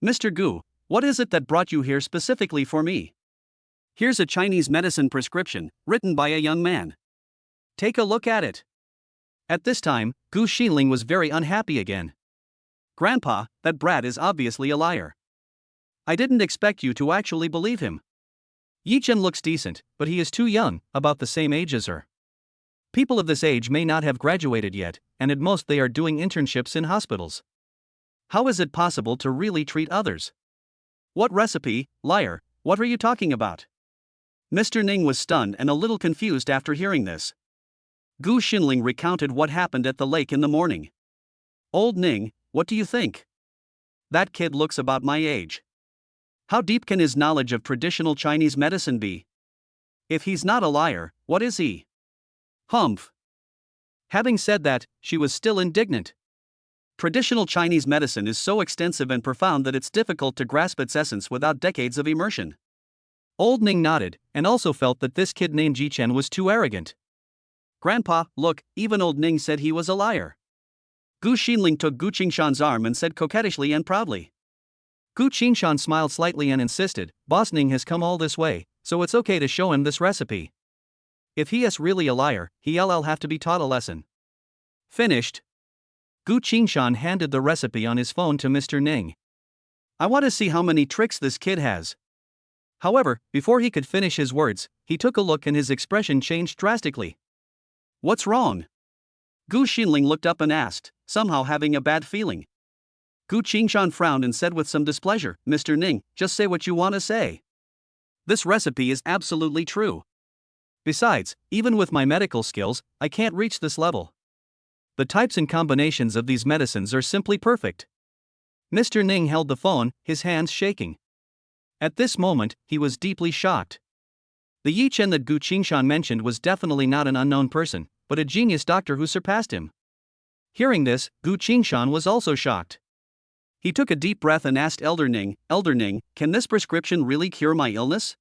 Mr. Gu, what is it that brought you here specifically for me? Here's a Chinese medicine prescription, written by a young man. Take a look at it. At this time, Gu Xinling was very unhappy again. Grandpa, that brat is obviously a liar. I didn't expect you to actually believe him. Yichen looks decent, but he is too young, about the same age as her. People of this age may not have graduated yet, and at most they are doing internships in hospitals. How is it possible to really treat others? What recipe, liar, what are you talking about? Mr. Ning was stunned and a little confused after hearing this. Gu Xinling recounted what happened at the lake in the morning. Old Ning, what do you think? That kid looks about my age. How deep can his knowledge of traditional Chinese medicine be? If he's not a liar, what is he? Humph. Having said that, she was still indignant. Traditional Chinese medicine is so extensive and profound that it's difficult to grasp its essence without decades of immersion. Old Ning nodded, and also felt that this kid named Ji Chen was too arrogant. Grandpa, look, even old Ning said he was a liar. Gu Xinling took Gu Qingshan's arm and said coquettishly and proudly. Gu Qingshan smiled slightly and insisted, Boss Ning has come all this way, so it's okay to show him this recipe. If he is really a liar, he'll have to be taught a lesson. Finished. Gu Qingshan handed the recipe on his phone to Mr. Ning. I want to see how many tricks this kid has. However, before he could finish his words, he took a look and his expression changed drastically. What's wrong? Gu Xinling looked up and asked, somehow having a bad feeling. Gu Qingshan frowned and said with some displeasure, Mr. Ning, just say what you want to say. This recipe is absolutely true. Besides, even with my medical skills, I can't reach this level. The types and combinations of these medicines are simply perfect. Mr. Ning held the phone, his hands shaking. At this moment, he was deeply shocked. The Yi Chen that Gu Qingshan mentioned was definitely not an unknown person, but a genius doctor who surpassed him. Hearing this, Gu Qingshan was also shocked. He took a deep breath and asked Elder Ning, can this prescription really cure my illness?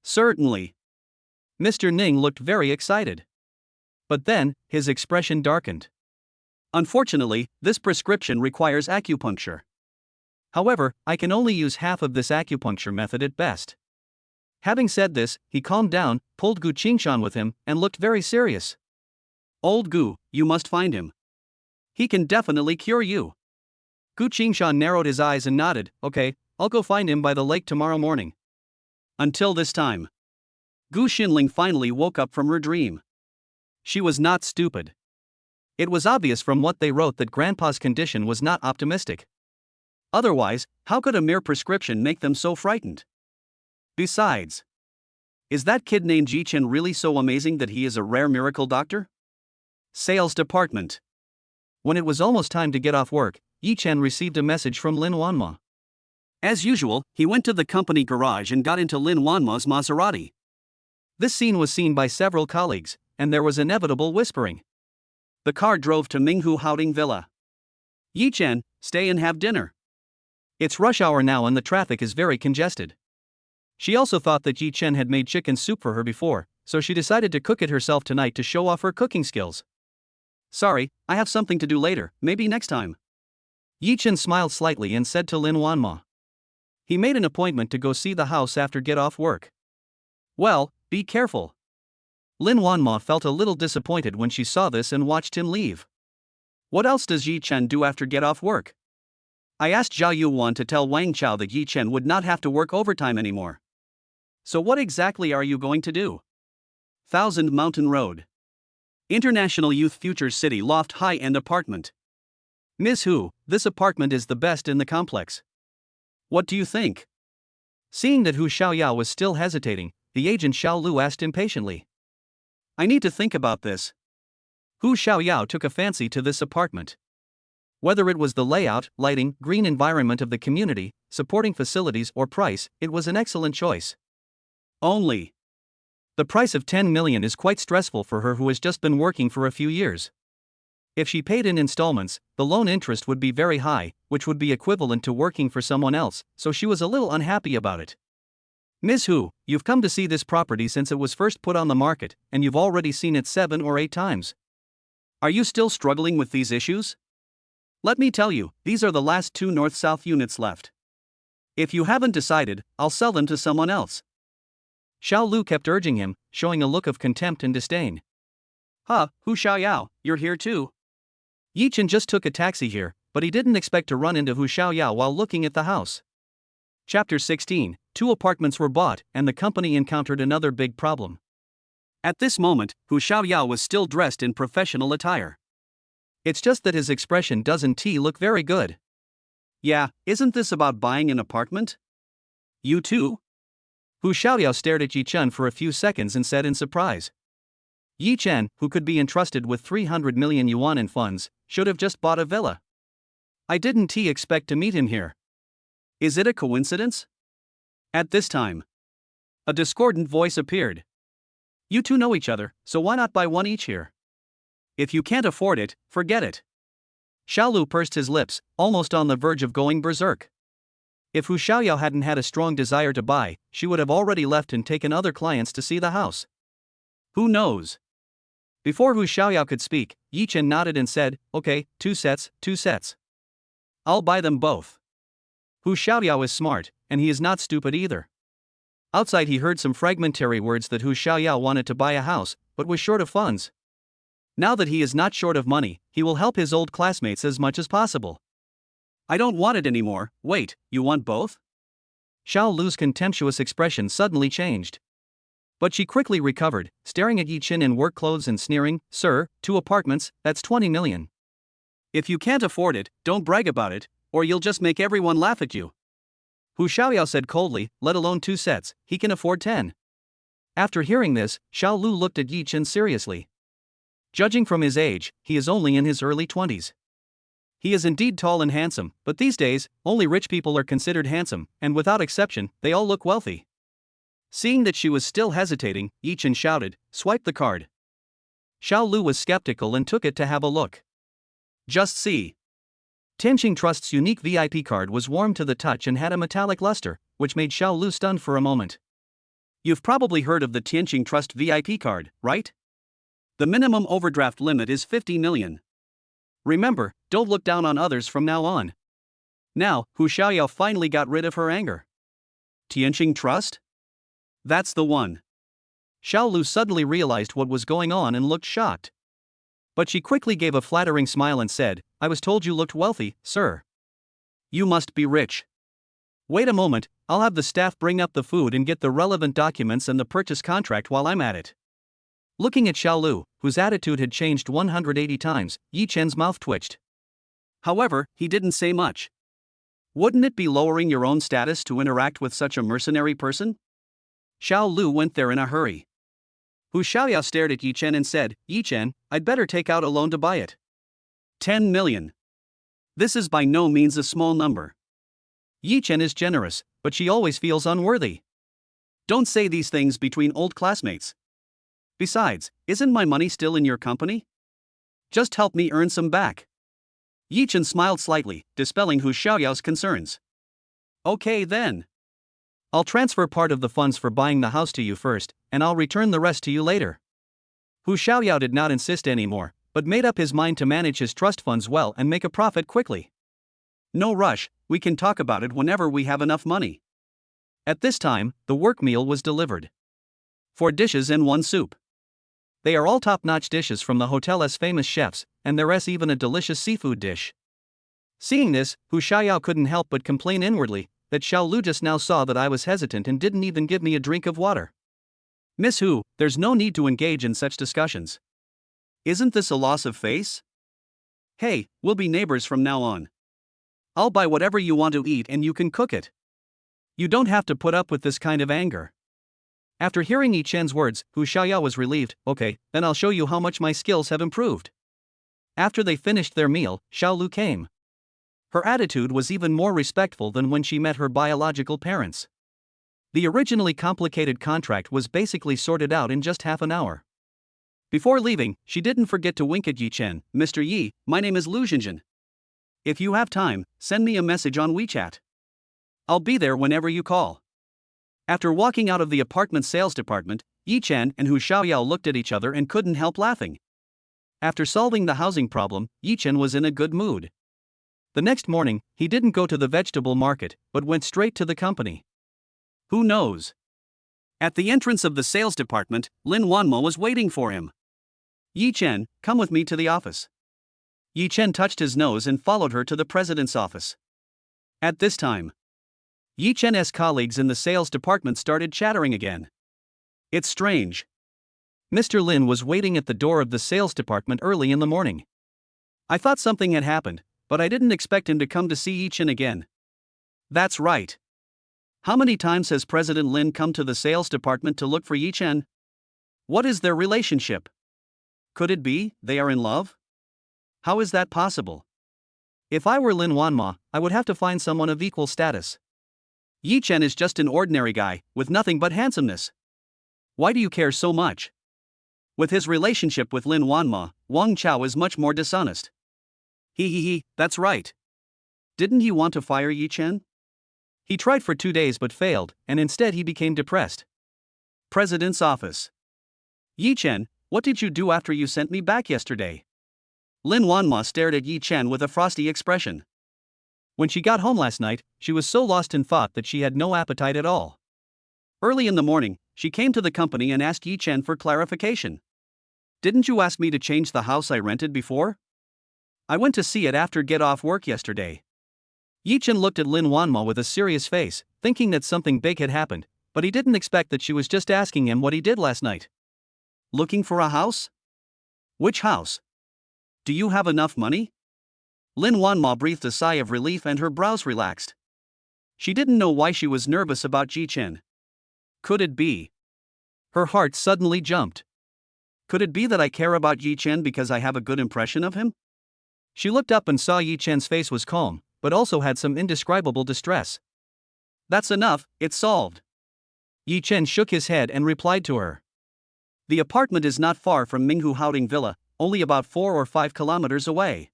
Certainly. Mr. Ning looked very excited. But then, his expression darkened. Unfortunately, this prescription requires acupuncture. However, I can only use half of this acupuncture method at best. Having said this, he calmed down, pulled Gu Qingshan with him, and looked very serious. Old Gu, you must find him. He can definitely cure you. Gu Qingshan narrowed his eyes and nodded, okay, I'll go find him by the lake tomorrow morning. Until this time. Gu Xinling finally woke up from her dream. She was not stupid. It was obvious from what they wrote that Grandpa's condition was not optimistic. Otherwise, how could a mere prescription make them so frightened? Besides, is that kid named Ji Chen really so amazing that he is a rare miracle doctor? Sales department. When it was almost time to get off work, Yi Chen received a message from Lin Wanma. As usual, he went to the company garage and got into Lin Wanma's Maserati. This scene was seen by several colleagues, and there was inevitable whispering. The car drove to Minghu Haoding Villa. Yi Chen, stay and have dinner. It's rush hour now and the traffic is very congested. She also thought that Yi Chen had made chicken soup for her before, so she decided to cook it herself tonight to show off her cooking skills. Sorry, I have something to do later, maybe next time. Yi Chen smiled slightly and said to Lin Wanma. He made an appointment to go see the house after get off work. Well, be careful. Lin Wanma felt a little disappointed when she saw this and watched him leave. What else does Yi Chen do after get off work? I asked Zhao Yuan to tell Wang Chao that Yi Chen would not have to work overtime anymore. So what exactly are you going to do? Thousand Mountain Road. International Youth Futures City Loft High-End Apartment. Ms. Hu, this apartment is the best in the complex. What do you think? Seeing that Hu Xiaoyao was still hesitating, the agent Xiao Lu asked impatiently. I need to think about this. Hu Xiaoyao took a fancy to this apartment. Whether it was the layout, lighting, green environment of the community, supporting facilities or price, it was an excellent choice. Only. The price of 10 million is quite stressful for her who has just been working for a few years. If she paid in installments, the loan interest would be very high, which would be equivalent to working for someone else, so she was a little unhappy about it. Ms. Hu, you've come to see this property since it was first put on the market, and you've already seen it 7 or 8 times. Are you still struggling with these issues? Let me tell you, these are the last 2 north-south units left. If you haven't decided, I'll sell them to someone else. Xiao Lu kept urging him, showing a look of contempt and disdain. Huh, Hu Xiaoyao, you're here too? Yi Chen just took a taxi here, but he didn't expect to run into Hu Xiaoyao while looking at the house. Chapter 16, 2 apartments were bought, and the company encountered another big problem. At this moment, Hu Xiaoyao was still dressed in professional attire. It's just that his expression doesn't look very good. Yeah, isn't this about buying an apartment? You too? Hu Xiaoyao stared at Yi Chen for a few seconds and said in surprise. Yi Chen, who could be entrusted with 300 million yuan in funds, should have just bought a villa. I didn't expect to meet him here. Is it a coincidence? At this time, a discordant voice appeared. You two know each other, so why not buy one each here? If you can't afford it, forget it. Xiaolu pursed his lips, almost on the verge of going berserk. If Hu Xiaoyao hadn't had a strong desire to buy, she would have already left and taken other clients to see the house. Who knows? Before Hu Xiaoyao could speak, Yi Chen nodded and said, "Okay, 2 sets, 2 sets. I'll buy them both." Hu Xiaoyao is smart, and he is not stupid either. Outside he heard some fragmentary words that Hu Xiaoyao wanted to buy a house, but was short of funds. Now that he is not short of money, he will help his old classmates as much as possible. "I don't want it anymore. Wait, you want both?" Xiao Lu's contemptuous expression suddenly changed. But she quickly recovered, staring at Yi Chen in work clothes and sneering, "Sir, 2 apartments, that's 20 million. If you can't afford it, don't brag about it, or you'll just make everyone laugh at you." Hu Xiaoyao said coldly, "Let alone 2 sets, he can afford 10. After hearing this, Xiao Lu looked at Yi Chen seriously. Judging from his age, he is only in his early 20s. He is indeed tall and handsome, but these days, only rich people are considered handsome, and without exception, they all look wealthy. Seeing that she was still hesitating, Yi Chen shouted, "Swipe the card." Xiao Lu was skeptical and took it to have a look. Just see. Tianqing Trust's unique VIP card was warm to the touch and had a metallic luster, which made Xiao Lu stunned for a moment. You've probably heard of the Tianqing Trust VIP card, right? The minimum overdraft limit is 50 million. Remember, don't look down on others from now on. Now, Hu Xiaoyao finally got rid of her anger. Tianqing Trust? That's the one. Xiao Lu suddenly realized what was going on and looked shocked. But she quickly gave a flattering smile and said, "I was told you looked wealthy, sir." You must be rich. Wait a moment, I'll have the staff bring up the food and get the relevant documents and the purchase contract while I'm at it. Looking at Xiao Lu, whose attitude had changed 180 times, Yi Chen's mouth twitched. However, he didn't say much. Wouldn't it be lowering your own status to interact with such a mercenary person? Xiao Lu went there in a hurry. Hu Xiaoyao stared at Yi Chen and said, "Yi Chen, I'd better take out a loan to buy it. 10 million. This is by no means a small number." Yi Chen is generous, but she always feels unworthy. Don't say these things between old classmates. Besides, isn't my money still in your company? Just help me earn some back. Yi Chen smiled slightly, dispelling Hu Xiaoyao's concerns. Okay then. I'll transfer part of the funds for buying the house to you first, and I'll return the rest to you later. Hu Xiaoyao did not insist anymore, but made up his mind to manage his trust funds well and make a profit quickly. No rush, we can talk about it whenever we have enough money. At this time, the work meal was delivered. 4 dishes and 1 soup. They are all top-notch dishes from the hotel's famous chefs, and there's even a delicious seafood dish. Seeing this, Hu Xiaoyao couldn't help but complain inwardly that Xiao Lu just now saw that I was hesitant and didn't even give me a drink of water. Miss Hu, there's no need to engage in such discussions. Isn't this a loss of face? Hey, we'll be neighbors from now on. I'll buy whatever you want to eat and you can cook it. You don't have to put up with this kind of anger. After hearing Yi Chen's words, Hu Xiaoyao was relieved. Okay, then I'll show you how much my skills have improved. After they finished their meal, Xiao Lu came. Her attitude was even more respectful than when she met her biological parents. The originally complicated contract was basically sorted out in just half an hour. Before leaving, she didn't forget to wink at Yi Chen. "Mr. Yi, my name is Lu Xinjin. If you have time, send me a message on WeChat. I'll be there whenever you call." After walking out of the apartment sales department, Yi Chen and Hu Xiaoyao looked at each other and couldn't help laughing. After solving the housing problem, Yi Chen was in a good mood. The next morning, he didn't go to the vegetable market, but went straight to the company. Who knows? At the entrance of the sales department, Lin Wanmo was waiting for him. "Yi Chen, come with me to the office." Yi Chen touched his nose and followed her to the president's office. At this time, Yi Chen's colleagues in the sales department started chattering again. It's strange. Mr. Lin was waiting at the door of the sales department early in the morning. I thought something had happened, but I didn't expect him to come to see Yi Chen again. That's right. How many times has President Lin come to the sales department to look for Yi Chen? What is their relationship? Could it be they are in love? How is that possible? If I were Lin Wanma, I would have to find someone of equal status. Yi Chen is just an ordinary guy, with nothing but handsomeness. Why do you care so much? With his relationship with Lin Wanma, Wang Chao is much more dishonest. That's right. Didn't he want to fire Yi Chen? He tried for 2 days but failed, and instead he became depressed. President's office. Yi Chen, what did you do after you sent me back yesterday? Lin Wanma stared at Yi Chen with a frosty expression. When she got home last night, she was so lost in thought that she had no appetite at all. Early in the morning, she came to the company and asked Yi Chen for clarification. Didn't you ask me to change the house I rented before? I went to see it after get off work yesterday. Yi Chen looked at Lin Wanma with a serious face, thinking that something big had happened, but he didn't expect that she was just asking him what he did last night. Looking for a house? Which house? Do you have enough money? Lin Wanma breathed a sigh of relief and her brows relaxed. She didn't know why she was nervous about Yi Chen. Could it be? Her heart suddenly jumped. Could it be that I care about Yi Chen because I have a good impression of him? She looked up and saw Yi Chen's face was calm, but also had some indescribable distress. That's enough, it's solved. Yi Chen shook his head and replied to her. The apartment is not far from Minghu Haoding Villa, only about 4 or 5 kilometers away.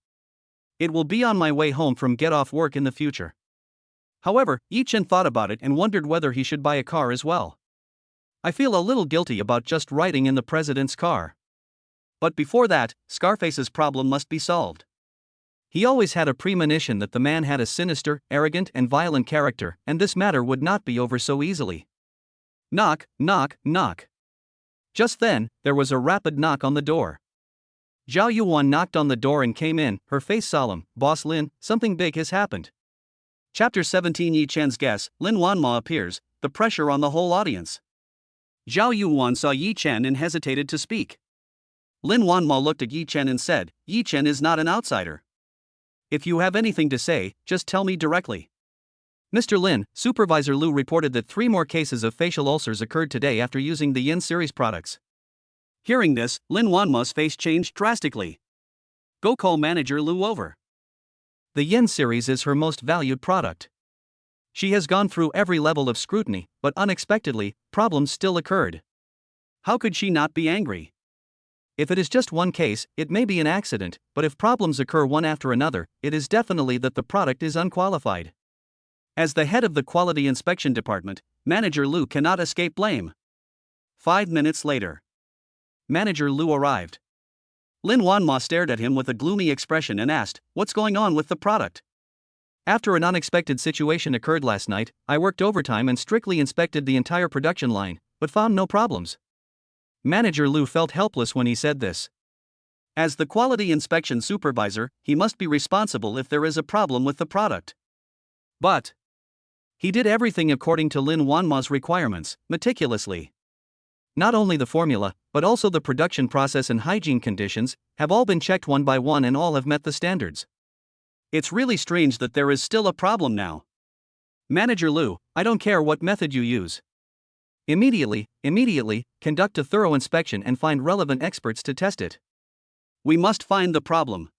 It will be on my way home from get off work in the future. However, Yi Chen thought about it and wondered whether he should buy a car as well. I feel a little guilty about just riding in the president's car. But before that, Scarface's problem must be solved. He always had a premonition that the man had a sinister, arrogant, and violent character, and this matter would not be over so easily. Knock, knock, knock. Just then, there was a rapid knock on the door. Zhao Yuan knocked on the door and came in, her face solemn. Boss Lin, something big has happened. Chapter 17 Yi Chen's guess, Lin Wanma appears, the pressure on the whole audience. Zhao Yuan saw Yi Chen and hesitated to speak. Lin Wanma looked at Yi Chen and said, Yi Chen is not an outsider. If you have anything to say, just tell me directly. Mr. Lin, Supervisor Liu reported that 3 more cases of facial ulcers occurred today after using the Yin series products. Hearing this, Lin Wanma's face changed drastically. Go call Manager Liu over. The Yin series is her most valued product. She has gone through every level of scrutiny, but unexpectedly, problems still occurred. How could she not be angry? If it is just one case, it may be an accident, but if problems occur one after another, it is definitely that the product is unqualified. As the head of the Quality Inspection Department, Manager Liu cannot escape blame. 5 minutes later, Manager Liu arrived. Lin Wanma stared at him with a gloomy expression and asked, "What's going on with the product?" After an unexpected situation occurred last night, I worked overtime and strictly inspected the entire production line, but found no problems. Manager Liu felt helpless when he said this. As the quality inspection supervisor, he must be responsible if there is a problem with the product. But he did everything according to Lin Wanma's requirements, meticulously. Not only the formula, but also the production process and hygiene conditions, have all been checked one by one and all have met the standards. It's really strange that there is still a problem now. Manager Liu, I don't care what method you use. Immediately, conduct a thorough inspection and find relevant experts to test it. We must find the problem.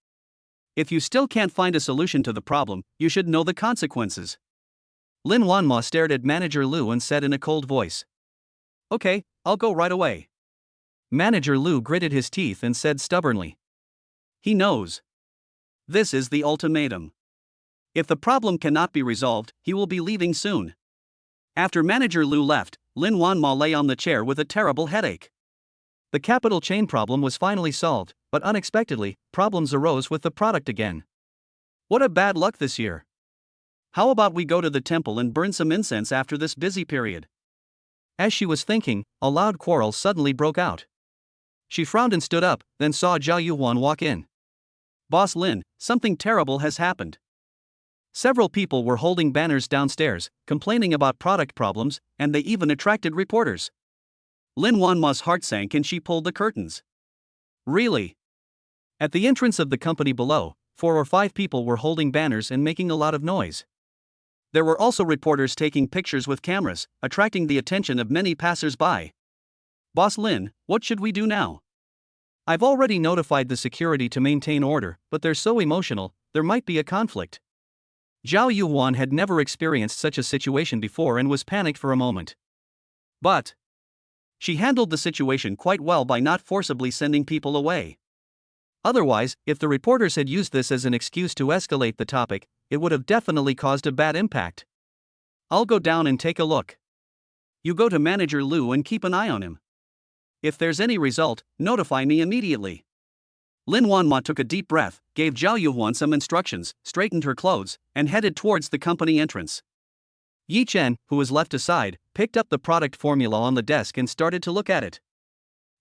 If you still can't find a solution to the problem, you should know the consequences. Lin Wanma stared at Manager Liu and said in a cold voice. Okay, I'll go right away. Manager Liu gritted his teeth and said stubbornly. He knows. This is the ultimatum. If the problem cannot be resolved, he will be leaving soon. After Manager Liu left, Lin Wanma lay on the chair with a terrible headache. The capital chain problem was finally solved, but unexpectedly, problems arose with the product again. What a bad luck this year. How about we go to the temple and burn some incense after this busy period? As she was thinking, a loud quarrel suddenly broke out. She frowned and stood up, then saw Zhao Yuan walk in. Boss Lin, something terrible has happened. Several people were holding banners downstairs, complaining about product problems, and they even attracted reporters. Lin Wanma's heart sank and she pulled the curtains. Really? At the entrance of the company below, 4 or 5 people were holding banners and making a lot of noise. There were also reporters taking pictures with cameras, attracting the attention of many passers-by. Boss Lin, what should we do now? I've already notified the security to maintain order, but they're so emotional, there might be a conflict. Zhao Yuan had never experienced such a situation before and was panicked for a moment. But She handled the situation quite well by not forcibly sending people away. Otherwise, if the reporters had used this as an excuse to escalate the topic, it would have definitely caused a bad impact. I'll go down and take a look. You go to Manager Lou and keep an eye on him. If there's any result, notify me immediately. Lin Wanma took a deep breath, gave Zhao Yuhuan some instructions, straightened her clothes, and headed towards the company entrance. Yi Chen, who was left aside, picked up the product formula on the desk and started to look at it.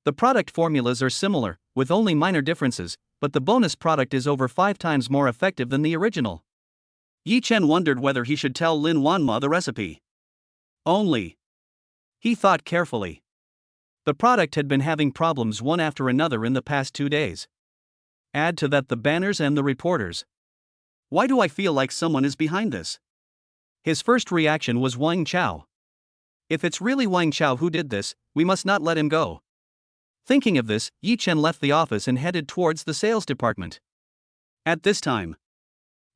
The product formulas are similar, with only minor differences, but the bonus product is over 5 times more effective than the original. Yi Chen wondered whether he should tell Lin Wanma the recipe. Only. He thought carefully. The product had been having problems one after another in the past 2 days. Add to that the banners and the reporters. Why do I feel like someone is behind this? His first reaction was Wang Chao. If it's really Wang Chao who did this, we must not let him go. Thinking of this, Yi Chen left the office and headed towards the sales department. At this time,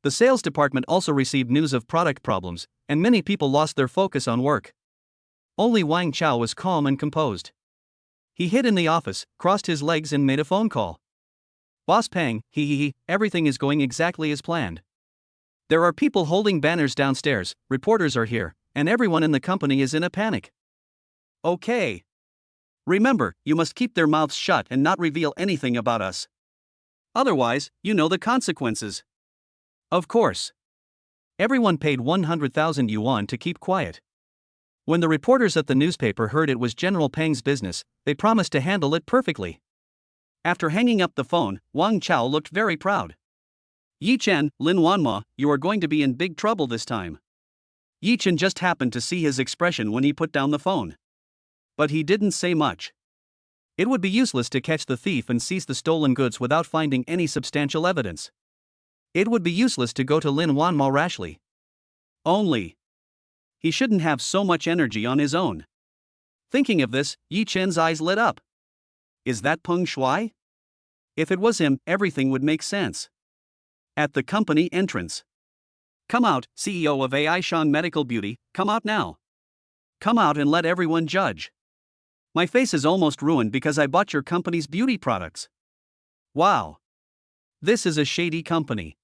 the sales department also received news of product problems, and many people lost their focus on work. Only Wang Chao was calm and composed. He hid in the office, crossed his legs and made a phone call. Boss Pang, everything is going exactly as planned. There are people holding banners downstairs, reporters are here, and everyone in the company is in a panic. Okay. Remember, you must keep their mouths shut and not reveal anything about us. Otherwise, you know the consequences. Of course. Everyone paid 100,000 yuan to keep quiet. When the reporters at the newspaper heard it was General Pang's business, they promised to handle it perfectly. After hanging up the phone, Wang Chao looked very proud. Yi Chen, Lin Wanma, you are going to be in big trouble this time. Yi Chen just happened to see his expression when he put down the phone. But he didn't say much. It would be useless to catch the thief and seize the stolen goods without finding any substantial evidence. It would be useless to go to Lin Wanma rashly. Only. He shouldn't have so much energy on his own. Thinking of this, Yi Chen's eyes lit up. Is that Peng Shuai? If it was him, everything would make sense. At the company entrance. Come out, CEO of AI Shan Medical Beauty, come out now. Come out and let everyone judge. My face is almost ruined because I bought your company's beauty products. Wow. This is a shady company.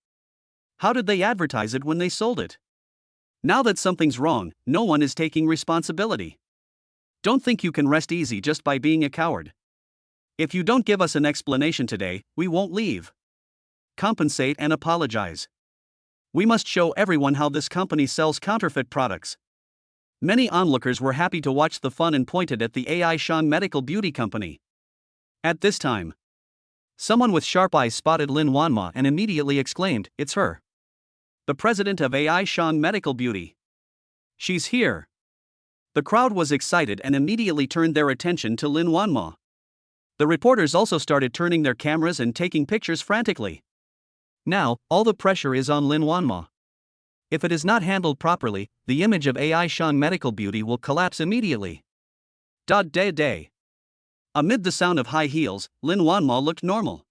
How did they advertise it when they sold it? Now that something's wrong, no one is taking responsibility. Don't think you can rest easy just by being a coward. If you don't give us an explanation today, we won't leave. Compensate and apologize. We must show everyone how this company sells counterfeit products. Many onlookers were happy to watch the fun and pointed at the AI Shan Medical Beauty Company. At this time, someone with sharp eyes spotted Lin Wanma and immediately exclaimed, "It's her. The president of AI Shan Medical Beauty. She's here." The crowd was excited and immediately turned their attention to Lin Wanma. The reporters also started turning their cameras and taking pictures frantically. Now, all the pressure is on Lin Wanma. If it is not handled properly, the image of AI Shan Medical Beauty will collapse immediately. Day. Amid the sound of high heels, Lin Wanma looked normal.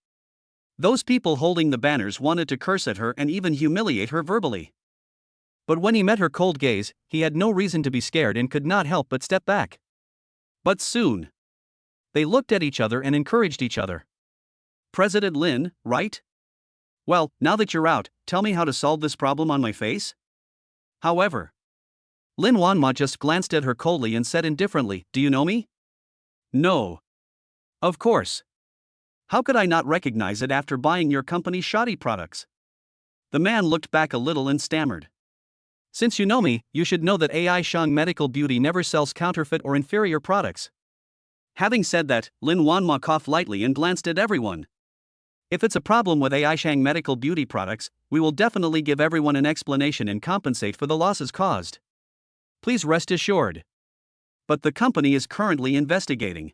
Those people holding the banners wanted to curse at her and even humiliate her verbally. But when he met her cold gaze, he had no reason to be scared and could not help but step back. But soon, they looked at each other and encouraged each other. President Lin, right? Well, now that you're out, tell me how to solve this problem on my face? However, Lin Wanma just glanced at her coldly and said indifferently, "Do you know me?" "No. Of course. How could I not recognize it after buying your company's shoddy products?" The man looked back a little and stammered. "Since you know me, you should know that AI Shan Medical Beauty never sells counterfeit or inferior products." Having said that, Lin Wanma coughed lightly and glanced at everyone. "If it's a problem with AI Shan Medical Beauty products, we will definitely give everyone an explanation and compensate for the losses caused. Please rest assured. But the company is currently investigating.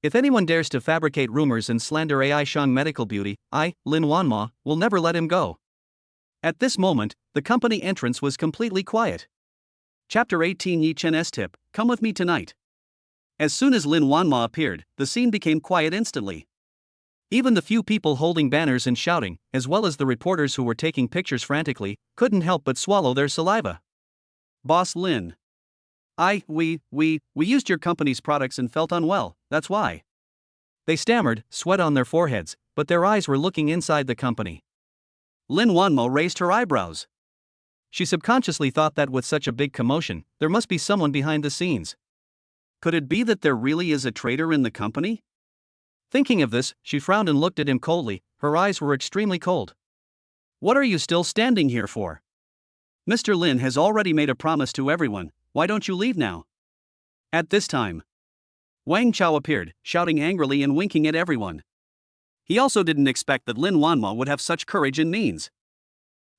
If anyone dares to fabricate rumors and slander AI Shan Medical Beauty, I, Lin Wanma, will never let him go." At this moment, the company entrance was completely quiet. Chapter 18 Yi Chen's tip, come with me tonight. As soon as Lin Wanma appeared, the scene became quiet instantly. Even the few people holding banners and shouting, as well as the reporters who were taking pictures frantically, couldn't help but swallow their saliva. "Boss Lin. We used your company's products and felt unwell, that's why. They stammered, sweat on their foreheads, but their eyes were looking inside the company. Lin Wanmo raised her eyebrows. She subconsciously thought that with such a big commotion, there must be someone behind the scenes. Could it be that there really is a traitor in the company? Thinking of this, she frowned and looked at him coldly. Her eyes were extremely cold. What are you still standing here for? Mr. Lin has already made a promise to everyone, why don't you leave now? At this time, Wang Chao appeared, shouting angrily and winking at everyone. He also didn't expect that Lin Wanmo would have such courage and means.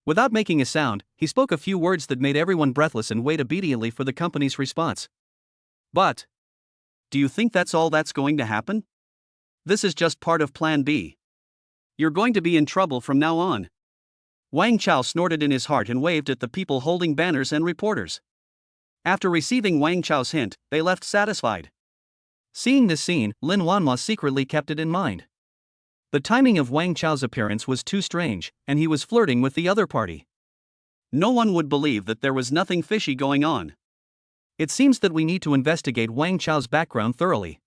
Without making a sound, he spoke a few words that made everyone breathless and wait obediently for the company's response. But, do you think that's all that's going to happen? This is just part of Plan B. You're going to be in trouble from now on. Wang Chao snorted in his heart and waved at the people holding banners and reporters. After receiving Wang Chao's hint, they left satisfied. Seeing this scene, Lin Wanmo secretly kept it in mind. The timing of Wang Chao's appearance was too strange, and he was flirting with the other party. No one would believe that there was nothing fishy going on. It seems that we need to investigate Wang Chao's background thoroughly.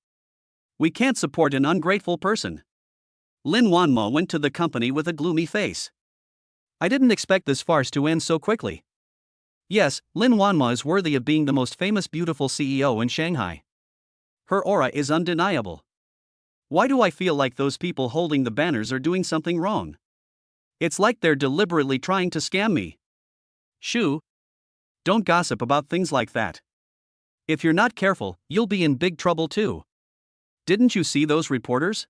We can't support an ungrateful person. Lin Wanmo went to the company with a gloomy face. I didn't expect this farce to end so quickly. Yes, Lin Wanmo is worthy of being the most famous beautiful CEO in Shanghai. Her aura is undeniable. Why do I feel like those people holding the banners are doing something wrong? It's like they're deliberately trying to scam me. Shoo! Don't gossip about things like that. If you're not careful, you'll be in big trouble too. Didn't you see those reporters?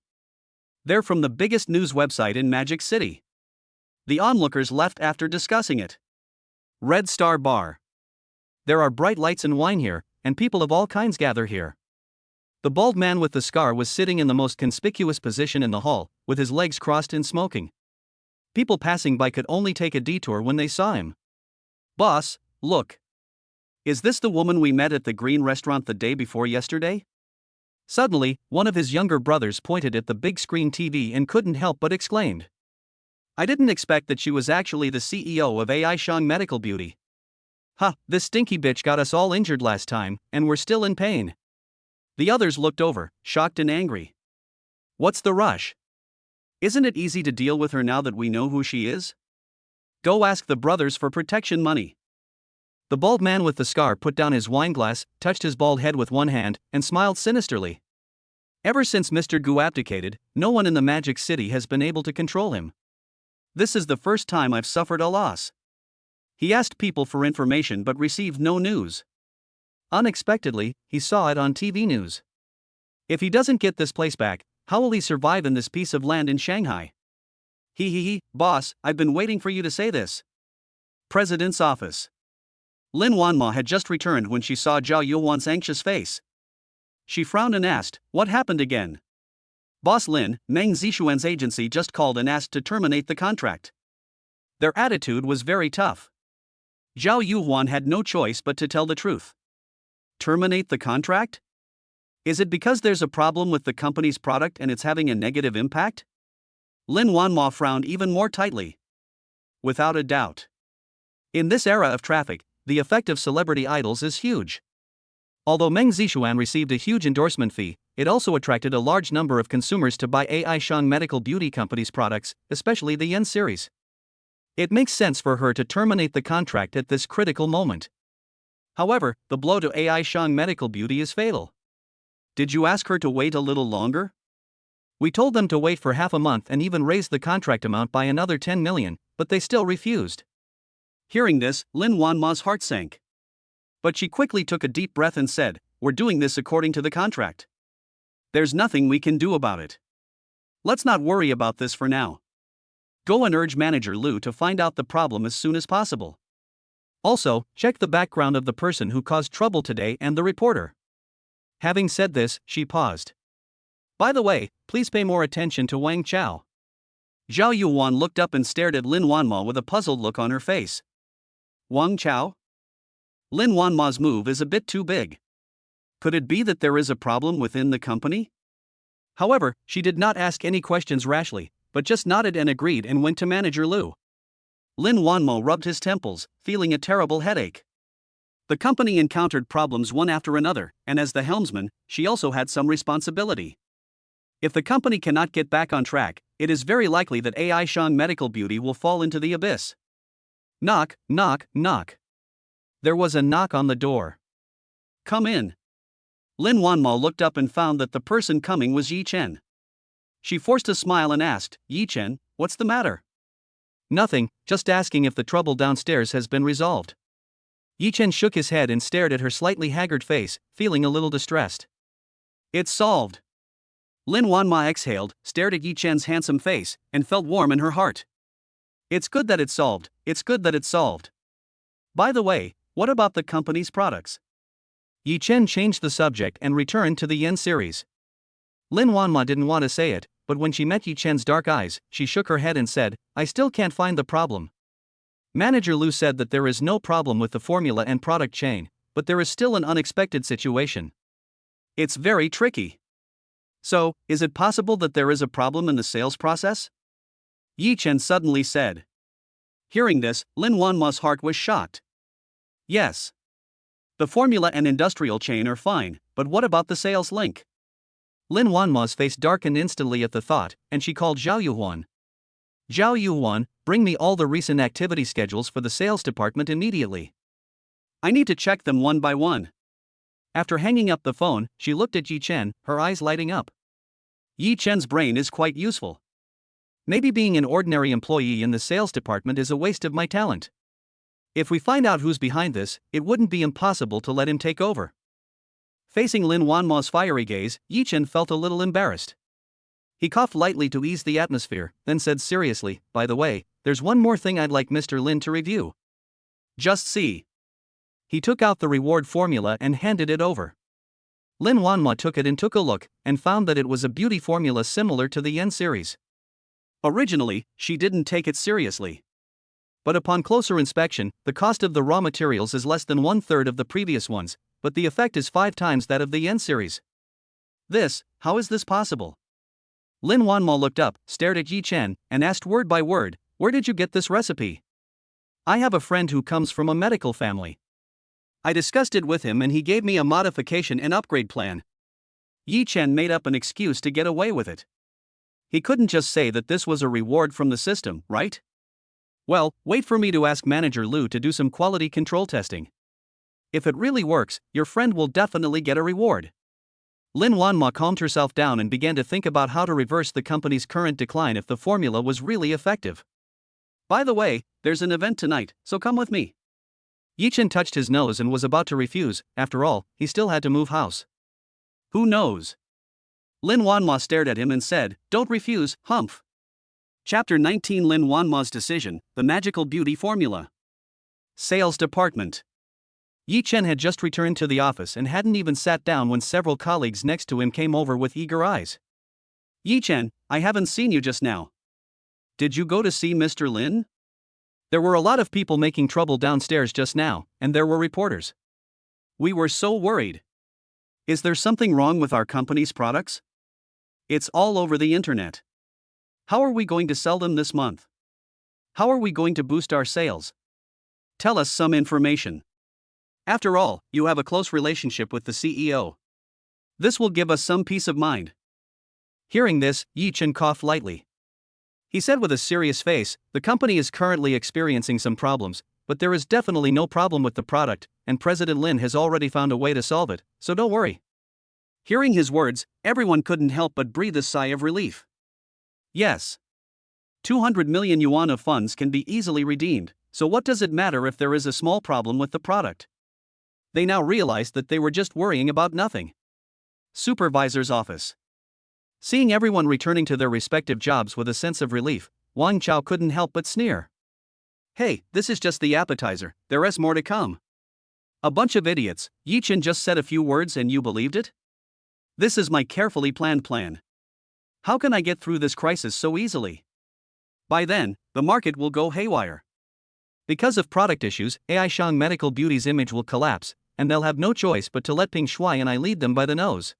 They're from the biggest news website in Magic City. The onlookers left after discussing it. Red Star Bar. There are bright lights and wine here, and people of all kinds gather here. The bald man with the scar was sitting in the most conspicuous position in the hall, with his legs crossed and smoking. People passing by could only take a detour when they saw him. Boss, look. Is this the woman we met at the Green Restaurant the day before yesterday? Suddenly, one of his younger brothers pointed at the big screen TV and couldn't help but exclaimed. I didn't expect that she was actually the CEO of AI Shang Medical Beauty. Ha, this stinky bitch got us all injured last time, and we're still in pain. The others looked over, shocked and angry. What's the rush? Isn't it easy to deal with her now that we know who she is? Go ask the brothers for protection money. The bald man with the scar put down his wine glass, touched his bald head with one hand, and smiled sinisterly. Ever since Mr. Gu abdicated, no one in the Magic City has been able to control him. This is the first time I've suffered a loss. He asked people for information but received no news. Unexpectedly, he saw it on TV news. If he doesn't get this place back, how will he survive in this piece of land in Shanghai? Boss, I've been waiting for you to say this. President's office. Lin Wanmo had just returned when she saw Zhao Yuan's anxious face. She frowned and asked, what happened again? Boss Lin, Meng Zixuan's agency just called and asked to terminate the contract. Their attitude was very tough. Zhao Yuan had no choice but to tell the truth. Terminate the contract? Is it because there's a problem with the company's product and it's having a negative impact? Lin Wanmo frowned even more tightly. Without a doubt. In this era of traffic, the effect of celebrity idols is huge. Although Meng Zixuan received a huge endorsement fee, it also attracted a large number of consumers to buy AI Shang Medical Beauty Company's products, especially the Yen series. It makes sense for her to terminate the contract at this critical moment. However, the blow to AI Shang Medical Beauty is fatal. Did you ask her to wait a little longer? We told them to wait for half a month and even raised the contract amount by another 10 million, but they still refused. Hearing this, Lin Wanma's heart sank. But she quickly took a deep breath and said, we're doing this according to the contract. There's nothing we can do about it. Let's not worry about this for now. Go and urge Manager Lu to find out the problem as soon as possible. Also, check the background of the person who caused trouble today and the reporter. Having said this, she paused. By the way, please pay more attention to Wang Chao. Zhao Yuan looked up and stared at Lin Wanmo with a puzzled look on her face. Wang Chao? Lin Wanma's move is a bit too big. Could it be that there is a problem within the company? However, she did not ask any questions rashly, but just nodded and agreed and went to Manager Lu. Lin Wanmo rubbed his temples, feeling a terrible headache. The company encountered problems one after another, and as the helmsman, she also had some responsibility. If the company cannot get back on track, it is very likely that AI Shang Medical Beauty will fall into the abyss. Knock, knock, knock. There was a knock on the door. Come in. Lin Wanma looked up and found that the person coming was Yi Chen. She forced a smile and asked, Yi Chen, what's the matter? Nothing, just asking if the trouble downstairs has been resolved. Yi Chen shook his head and stared at her slightly haggard face, feeling a little distressed. It's solved. Lin Wanma exhaled, stared at Yi Chen's handsome face, and felt warm in her heart. It's good that it's solved, it's good that it's solved. By the way, what about the company's products? Yi Chen changed the subject and returned to the Yen series. Lin Wanma didn't want to say it, but when she met Yi Chen's dark eyes, she shook her head and said, I still can't find the problem. Manager Lu said that there is no problem with the formula and product chain, but there is still an unexpected situation. It's very tricky. So, is it possible that there is a problem in the sales process? Yi Chen suddenly said. Hearing this, Lin Wanma's heart was shocked. Yes. The formula and industrial chain are fine, but what about the sales link? Lin Wanma's face darkened instantly at the thought, and she called Zhao Yuhuan. Zhao Yuhuan, bring me all the recent activity schedules for the sales department immediately. I need to check them one by one. After hanging up the phone, she looked at Yi Chen, her eyes lighting up. Yi Chen's brain is quite useful. Maybe being an ordinary employee in the sales department is a waste of my talent. If we find out who's behind this, it wouldn't be impossible to let him take over. Facing Lin Wanma's fiery gaze, Yi Chen felt a little embarrassed. He coughed lightly to ease the atmosphere, then said seriously, by the way, there's one more thing I'd like Mr. Lin to review. Just see. He took out the reward formula and handed it over. Lin Wanma took it and took a look, and found that it was a beauty formula similar to the Yen series. Originally, she didn't take it seriously. But upon closer inspection, the cost of the raw materials is less than 1/3 of the previous ones, but the effect is 5 times that of the Yen series. How is this possible? Lin Wanma looked up, stared at Yi Chen, and asked word by word, where did you get this recipe? I have a friend who comes from a medical family. I discussed it with him and he gave me a modification and upgrade plan. Yi Chen made up an excuse to get away with it. He couldn't just say that this was a reward from the system, right? Well, wait for me to ask Manager Lu to do some quality control testing. If it really works, your friend will definitely get a reward. Lin Wanma calmed herself down and began to think about how to reverse the company's current decline if the formula was really effective. By the way, there's an event tonight, so come with me. Yi Chen touched his nose and was about to refuse. After all, he still had to move house. Who knows? Lin Wanma stared at him and said, don't refuse, humph. Chapter 19 Lin Wanma's Decision, The Magical Beauty Formula. Sales Department. Yi Chen had just returned to the office and hadn't even sat down when several colleagues next to him came over with eager eyes. Yi Chen, I haven't seen you just now. Did you go to see Mr. Lin? There were a lot of people making trouble downstairs just now, and there were reporters. We were so worried. Is there something wrong with our company's products? It's all over the internet. How are we going to sell them this month? How are we going to boost our sales? Tell us some information. After all, you have a close relationship with the CEO. This will give us some peace of mind. Hearing this, Yi Chen coughed lightly. He said with a serious face, the company is currently experiencing some problems, but there is definitely no problem with the product, and President Lin has already found a way to solve it, so don't worry. Hearing his words, everyone couldn't help but breathe a sigh of relief. Yes. 200 million yuan of funds can be easily redeemed, so what does it matter if there is a small problem with the product? They now realized that they were just worrying about nothing. Supervisor's office. Seeing everyone returning to their respective jobs with a sense of relief, Wang Chao couldn't help but sneer. Hey, this is just the appetizer, there is more to come. A bunch of idiots, Yi Chen just said a few words and you believed it? This is my carefully planned plan. How can I get through this crisis so easily? By then, the market will go haywire. Because of product issues, AI Shang Medical Beauty's image will collapse, and they'll have no choice but to let Ping Shuai and I lead them by the nose.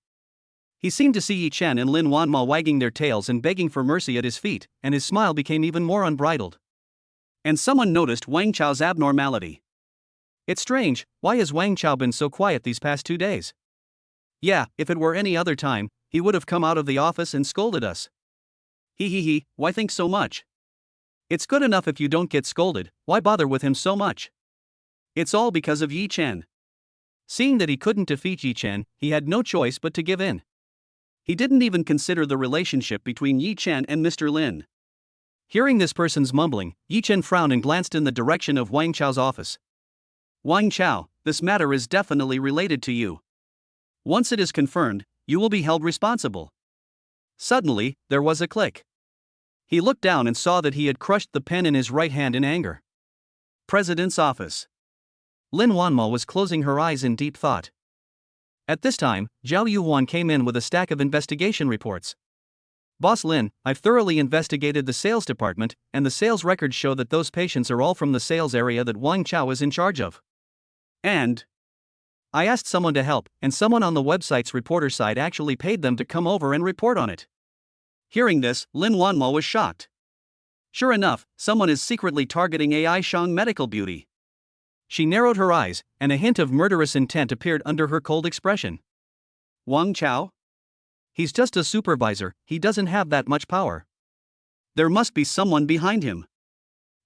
He seemed to see Yi Chen and Lin Wanma wagging their tails and begging for mercy at his feet, and his smile became even more unbridled. And someone noticed Wang Chao's abnormality. It's strange, why has Wang Chao been so quiet these past 2 days? Yeah, if it were any other time, he would have come out of the office and scolded us. He, why think so much? It's good enough if you don't get scolded, why bother with him so much? It's all because of Yi Chen. Seeing that he couldn't defeat Yi Chen, he had no choice but to give in. He didn't even consider the relationship between Yi Chen and Mr. Lin. Hearing this person's mumbling, Yi Chen frowned and glanced in the direction of Wang Chao's office. Wang Chao, this matter is definitely related to you. Once it is confirmed, you will be held responsible. Suddenly, there was a click. He looked down and saw that he had crushed the pen in his right hand in anger. President's office. Lin Wanma was closing her eyes in deep thought. At this time, Zhao Yuhuan came in with a stack of investigation reports. Boss Lin, I've thoroughly investigated the sales department, and the sales records show that those patients are all from the sales area that Wang Chao is in charge of. And I asked someone to help, and someone on the website's reporter side actually paid them to come over and report on it. Hearing this, Lin Wanma was shocked. Sure enough, someone is secretly targeting AI Shang Medical Beauty. She narrowed her eyes, and a hint of murderous intent appeared under her cold expression. Wang Chao? He's just a supervisor, he doesn't have that much power. There must be someone behind him.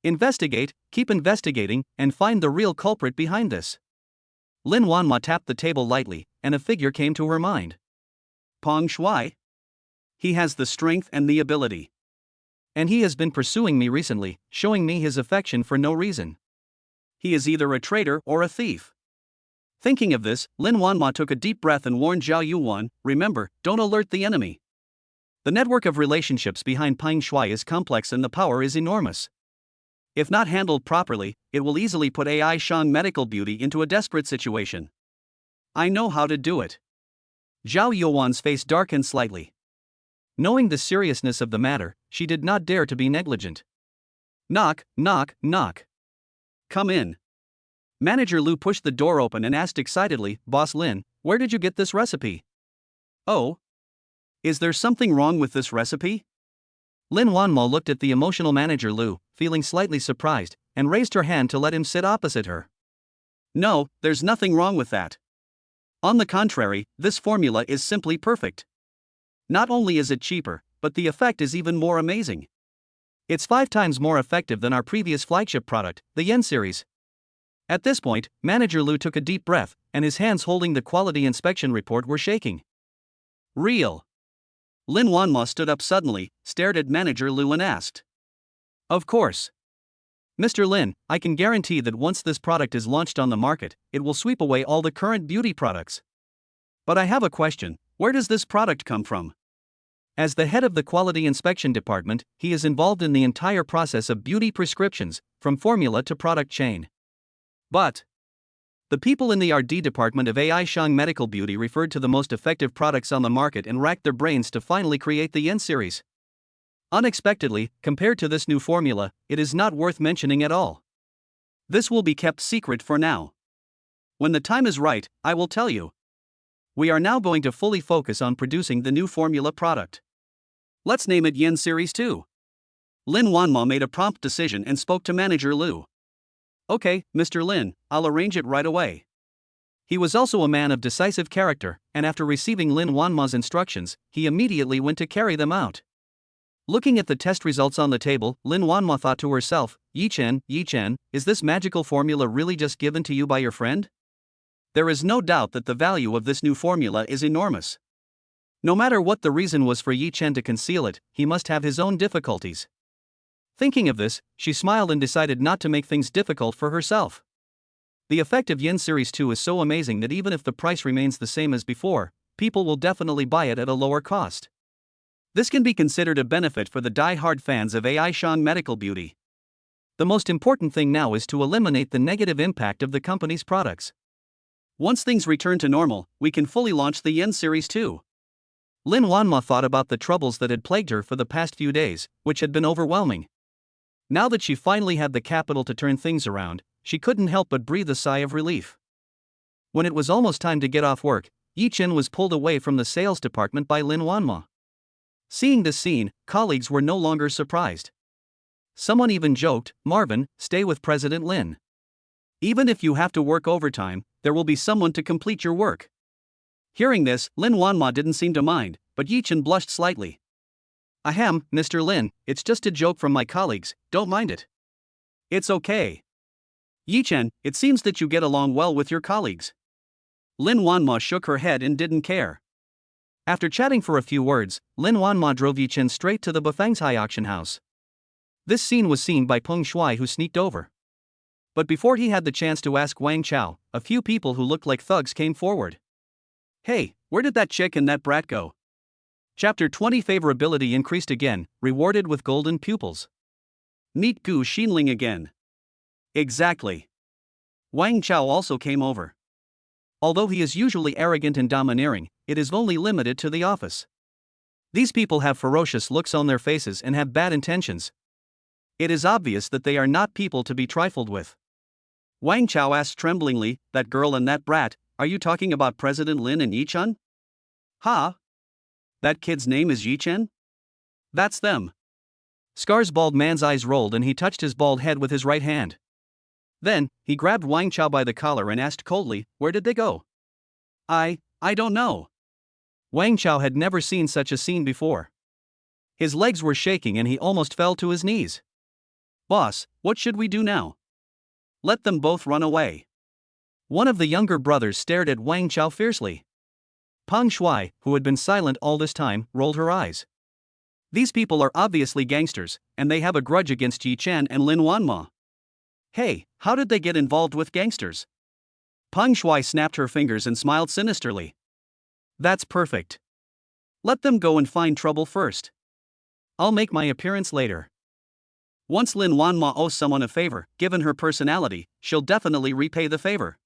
Investigate, keep investigating, and find the real culprit behind this. Lin Wanma tapped the table lightly, and a figure came to her mind. Peng Shuai? He has the strength and the ability. And he has been pursuing me recently, showing me his affection for no reason. He is either a traitor or a thief. Thinking of this, Lin Wanma took a deep breath and warned Zhao Yuhuan, remember, don't alert the enemy. The network of relationships behind Peng Shuai is complex and the power is enormous. If not handled properly, it will easily put AI Shang Medical Beauty into a desperate situation. I know how to do it. Zhao Yuhuan's face darkened slightly. Knowing the seriousness of the matter, she did not dare to be negligent. Knock, knock, knock. Come in. Manager Lu pushed the door open and asked excitedly, Boss Lin, where did you get this recipe? Oh. Is there something wrong with this recipe? Lin Wanma looked at the emotional manager Lu, feeling slightly surprised, and raised her hand to let him sit opposite her. No, there's nothing wrong with that. On the contrary, this formula is simply perfect. Not only is it cheaper, but the effect is even more amazing. It's 5 times more effective than our previous flagship product, the Yen series. At this point, Manager Lu took a deep breath, and his hands holding the quality inspection report were shaking. Real. Lin Wanma stood up suddenly, stared at Manager Lu and asked. Of course. Mr. Lin, I can guarantee that once this product is launched on the market, it will sweep away all the current beauty products. But I have a question, where does this product come from? As the head of the quality inspection department, he is involved in the entire process of beauty prescriptions, from formula to product chain. But the people in the R&D department of AI Shang Medical Beauty referred to the most effective products on the market and racked their brains to finally create the Yen series. Unexpectedly, compared to this new formula, it is not worth mentioning at all. This will be kept secret for now. When the time is right, I will tell you. We are now going to fully focus on producing the new formula product. Let's name it Yen Series 2. Lin Wanma made a prompt decision and spoke to Manager Lu. Okay, Mr. Lin, I'll arrange it right away. He was also a man of decisive character, and after receiving Lin Wanma's instructions, he immediately went to carry them out. Looking at the test results on the table, Lin Wanma thought to herself, Yi Chen, is this magical formula really just given to you by your friend? There is no doubt that the value of this new formula is enormous. No matter what the reason was for Yi Chen to conceal it, he must have his own difficulties. Thinking of this, she smiled and decided not to make things difficult for herself. The effect of Yen Series 2 is so amazing that even if the price remains the same as before, people will definitely buy it at a lower cost. This can be considered a benefit for the die-hard fans of AI Shang Medical Beauty. The most important thing now is to eliminate the negative impact of the company's products. Once things return to normal, we can fully launch the Yen Series 2. Lin Wanma thought about the troubles that had plagued her for the past few days, which had been overwhelming. Now that she finally had the capital to turn things around, she couldn't help but breathe a sigh of relief. When it was almost time to get off work, Yi Chen was pulled away from the sales department by Lin Wanma. Seeing this scene, colleagues were no longer surprised. Someone even joked, Marvin, stay with President Lin. Even if you have to work overtime, there will be someone to complete your work. Hearing this, Lin Wanma didn't seem to mind, but Yi Chen blushed slightly. Ahem, Mr. Lin, it's just a joke from my colleagues, don't mind it. It's okay. Yi Chen, it seems that you get along well with your colleagues. Lin Wanma shook her head and didn't care. After chatting for a few words, Lin Wanma drove Yi Chen straight to the Bafangshai auction house. This scene was seen by Peng Shuai, who sneaked over. But before he had the chance to ask Wang Chao, a few people who looked like thugs came forward. Hey, where did that chick and that brat go? Chapter 20 Favorability increased again, rewarded with golden pupils. Meet Gu Xinling again. Exactly. Wang Chao also came over. Although he is usually arrogant and domineering, it is only limited to the office. These people have ferocious looks on their faces and have bad intentions. It is obvious that they are not people to be trifled with. Wang Chao asked tremblingly, that girl and that brat, are you talking about President Lin and Yi Chen? Ha? That kid's name is Yi Chen? That's them. Scar's bald man's eyes rolled and he touched his bald head with his right hand. Then, he grabbed Wang Chao by the collar and asked coldly, where did they go? I don't know. Wang Chao had never seen such a scene before. His legs were shaking and he almost fell to his knees. Boss, what should we do now? Let them both run away. One of the younger brothers stared at Wang Chao fiercely. Peng Shuai, who had been silent all this time, rolled her eyes. These people are obviously gangsters, and they have a grudge against Yi Chen and Lin Wanma. Hey, how did they get involved with gangsters? Peng Shuai snapped her fingers and smiled sinisterly. That's perfect. Let them go and find trouble first. I'll make my appearance later. Once Lin Wanma owes someone a favor, given her personality, she'll definitely repay the favor.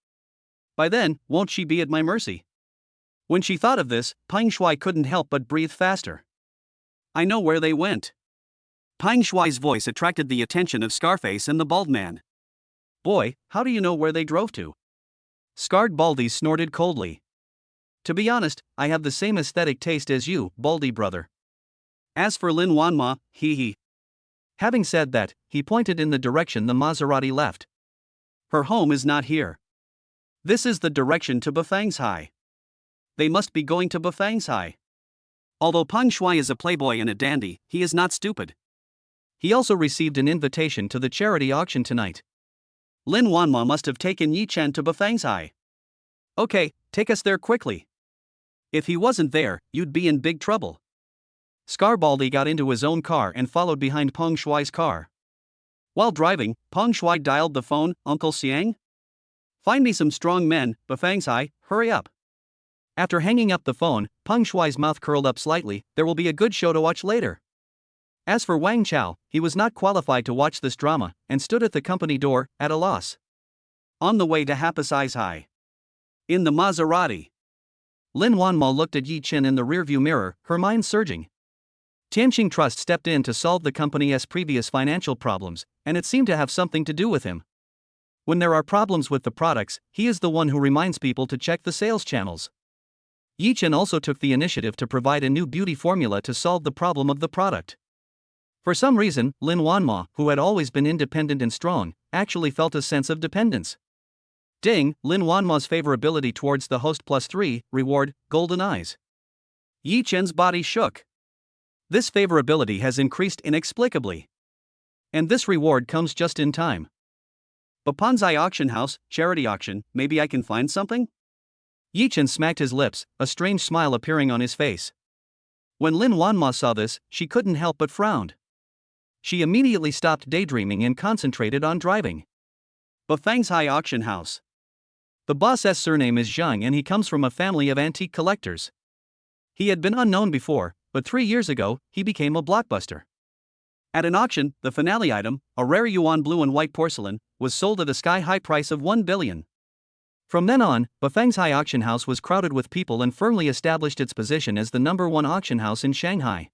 By then, won't she be at my mercy? When she thought of this, Peng Shuai couldn't help but breathe faster. I know where they went. Peng Shuai's voice attracted the attention of Scarface and the bald man. Boy, how do you know where they drove to? Scarred Baldy snorted coldly. To be honest, I have the same aesthetic taste as you, Baldy brother. As for Lin Wanma, he. Having said that, he pointed in the direction the Maserati left. Her home is not here. This is the direction to Bafangshai. They must be going to Bafangshai. Although Peng Shuai is a playboy and a dandy, he is not stupid. He also received an invitation to the charity auction tonight. Lin Wanma must have taken Yi Chen to Bafangshai. Okay, take us there quickly. If he wasn't there, you'd be in big trouble. Scarbaldi got into his own car and followed behind Peng Shuai's car. While driving, Peng Shuai dialed the phone, Uncle Xiang? Find me some strong men, Bafangshai, hurry up. After hanging up the phone, Peng Shuai's mouth curled up slightly, there will be a good show to watch later. As for Wang Chao, he was not qualified to watch this drama, and stood at the company door, at a loss. On the way to Hapasai. In the Maserati. Lin Wanma looked at Yi Chen in the rearview mirror, her mind surging. Tianqing Trust stepped in to solve the company's previous financial problems, and it seemed to have something to do with him. When there are problems with the products, he is the one who reminds people to check the sales channels. Yi Chen also took the initiative to provide a new beauty formula to solve the problem of the product. For some reason, Lin Wanma, who had always been independent and strong, actually felt a sense of dependence. Ding, Lin Wanma's favorability towards the host +3, reward, golden eyes. Yi Chen's body shook. This favorability has increased inexplicably. And this reward comes just in time. Bapanzai auction house, charity auction, maybe I can find something? Yi Chen smacked his lips, a strange smile appearing on his face. When Lin Wanma saw this, she couldn't help but frowned. She immediately stopped daydreaming and concentrated on driving. Bafangshai auction house. The boss's surname is Zhang and he comes from a family of antique collectors. He had been unknown before, but 3 years ago, he became a blockbuster. At an auction, the finale item, a rare yuan blue and white porcelain, was sold at a sky-high price of 1 billion. From then on, Bafangshai auction house was crowded with people and firmly established its position as the #1 auction house in Shanghai.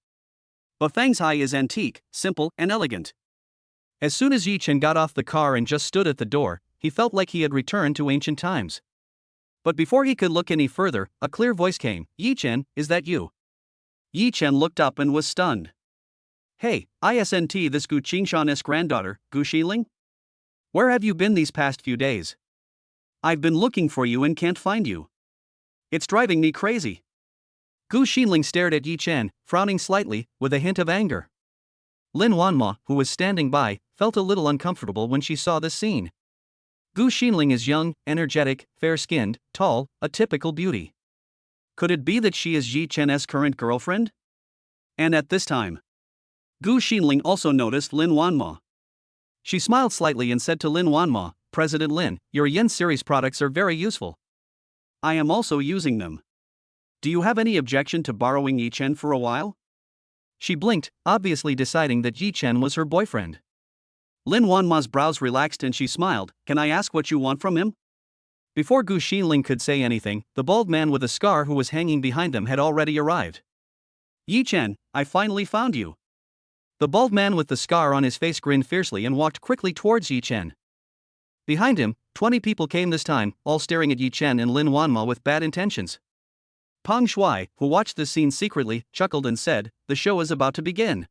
Bafangshai is antique, simple, and elegant. As soon as Yi Chen got off the car and just stood at the door, he felt like he had returned to ancient times. But before he could look any further, a clear voice came, Yi Chen, is that you? Yi Chen looked up and was stunned. Hey, isn't this Gu Qingshan's granddaughter, Gu Xiling? Where have you been these past few days? I've been looking for you and can't find you. It's driving me crazy. Gu Xinling stared at Yi Chen, frowning slightly, with a hint of anger. Lin Wanma, who was standing by, felt a little uncomfortable when she saw this scene. Gu Xinling is young, energetic, fair-skinned, tall, a typical beauty. Could it be that she is Yi Chen's current girlfriend? And at this time, Gu Xinling also noticed Lin Wanma. She smiled slightly and said to Lin Wanma, President Lin, your Yen series products are very useful. I am also using them. Do you have any objection to borrowing Yi Chen for a while? She blinked, obviously deciding that Yi Chen was her boyfriend. Lin Wanma's brows relaxed and she smiled. Can I ask what you want from him? Before Gu Xinling could say anything, the bald man with a scar who was hanging behind them had already arrived. Yi Chen, I finally found you. The bald man with the scar on his face grinned fiercely and walked quickly towards Yi Chen. Behind him, 20 people came this time, all staring at Yi Chen and Lin Wanma with bad intentions. Peng Shuai, who watched the scene secretly, chuckled and said, the show is about to begin.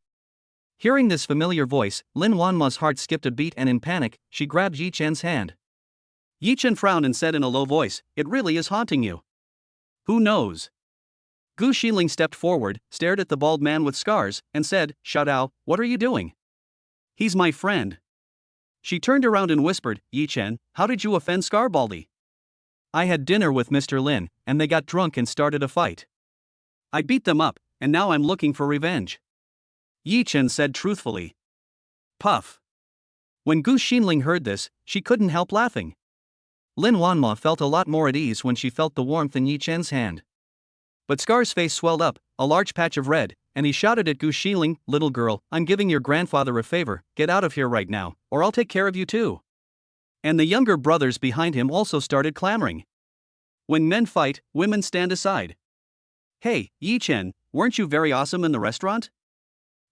Hearing this familiar voice, Lin Wanma's heart skipped a beat and in panic, she grabbed Yi Chen's hand. Yi Chen frowned and said in a low voice, it really is haunting you. Who knows? Gu Xinling stepped forward, stared at the bald man with scars, and said, Showdown, what are you doing? He's my friend. She turned around and whispered, Yi Chen, how did you offend Scarbaldi? I had dinner with Mr. Lin, and they got drunk and started a fight. I beat them up, and now I'm looking for revenge. Yi Chen said truthfully. Puff. When Gu Xinling heard this, she couldn't help laughing. Lin Wanma felt a lot more at ease when she felt the warmth in Yi Chen's hand. But Scar's face swelled up, a large patch of red, and he shouted at Gu Xinling, little girl, I'm giving your grandfather a favor, get out of here right now, or I'll take care of you too. And the younger brothers behind him also started clamoring. When men fight, women stand aside. Hey, Yi Chen, weren't you very awesome in the restaurant?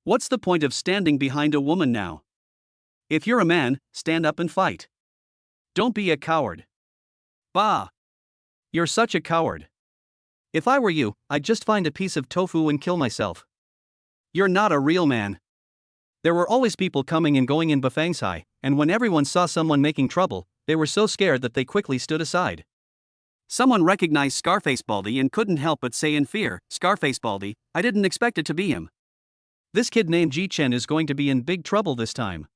What's the point of standing behind a woman now? If you're a man, stand up and fight. Don't be a coward. Bah! You're such a coward. If I were you, I'd just find a piece of tofu and kill myself. You're not a real man. There were always people coming and going in Bafangshai, and when everyone saw someone making trouble, they were so scared that they quickly stood aside. Someone recognized Scarface Baldy and couldn't help but say in fear, Scarface Baldy, I didn't expect it to be him. This kid named Yi Chen is going to be in big trouble this time.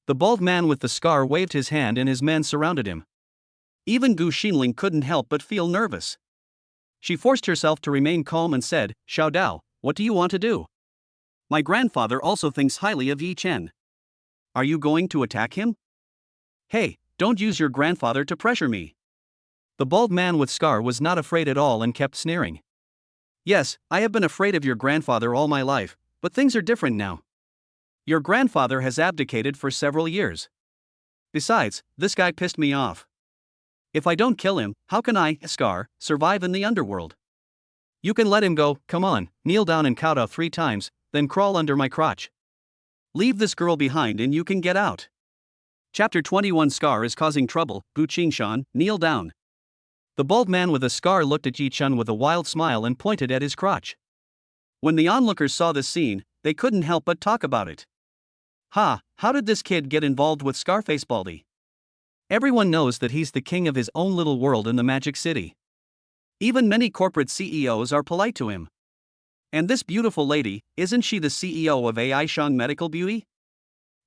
The bald man with the scar waved his hand and his men surrounded him. Even Gu Xinling couldn't help but feel nervous. She forced herself to remain calm and said, Showdown, what do you want to do? My grandfather also thinks highly of Yi Chen. Are you going to attack him? Hey, don't use your grandfather to pressure me. The bald man with scar was not afraid at all and kept sneering. Yes, I have been afraid of your grandfather all my life, but things are different now. Your grandfather has abdicated for several years. Besides, this guy pissed me off. If I don't kill him, how can I, Scar, survive in the underworld? You can let him go, come on, kneel down and kowtow 3 times, then crawl under my crotch. Leave this girl behind and you can get out. Chapter 21 Scar is causing trouble, Bu Qingshan, kneel down. The bald man with a scar looked at Yi Chen with a wild smile and pointed at his crotch. When the onlookers saw this scene, they couldn't help but talk about it. Ha, how did this kid get involved with Scarface Baldy? Everyone knows that he's the king of his own little world in the Magic City. Even many corporate CEOs are polite to him. And this beautiful lady, isn't she the CEO of AI Shang Medical Beauty?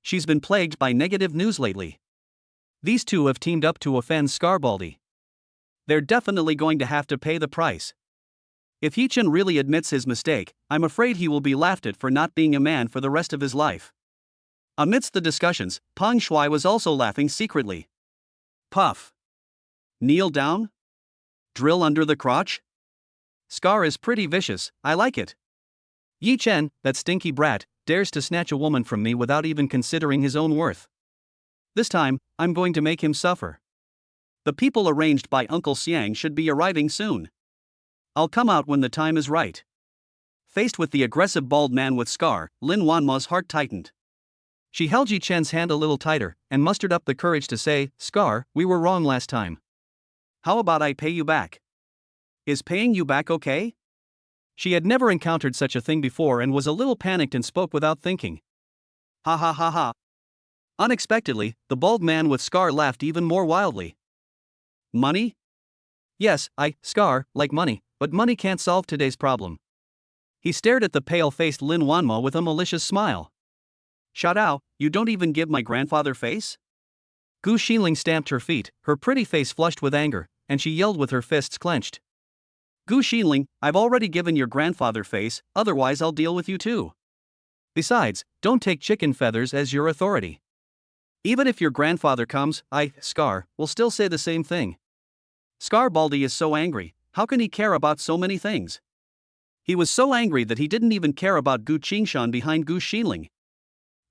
She's been plagued by negative news lately. These two have teamed up to offend Scarbaldi. They're definitely going to have to pay the price. If Yi Chen really admits his mistake, I'm afraid he will be laughed at for not being a man for the rest of his life. Amidst the discussions, Peng Shuai was also laughing secretly. Puff. Kneel down? Drill under the crotch? Scar is pretty vicious, I like it. Yi Chen, that stinky brat, dares to snatch a woman from me without even considering his own worth. This time, I'm going to make him suffer. The people arranged by Uncle Xiang should be arriving soon. I'll come out when the time is right. Faced with the aggressive bald man with scar, Lin Wanma's heart tightened. She held Yi Chen's hand a little tighter, and mustered up the courage to say, Scar, we were wrong last time. How about I pay you back? Is paying you back okay? She had never encountered such a thing before and was a little panicked and spoke without thinking. Ha ha ha ha. Unexpectedly, the bald man with scar laughed even more wildly. Money? Yes, Scar, like money, but money can't solve today's problem. He stared at the pale-faced Lin Wanmo with a malicious smile. Showdown, you don't even give my grandfather face? Gu Xinling stamped her feet, her pretty face flushed with anger, and she yelled with her fists clenched. Gu Xinling, I've already given your grandfather face, otherwise I'll deal with you too. Besides, don't take chicken feathers as your authority. Even if your grandfather comes, Scar, will still say the same thing. Scar Baldy is so angry, how can he care about so many things? He was so angry that he didn't even care about Gu Qingshan behind Gu Xinling.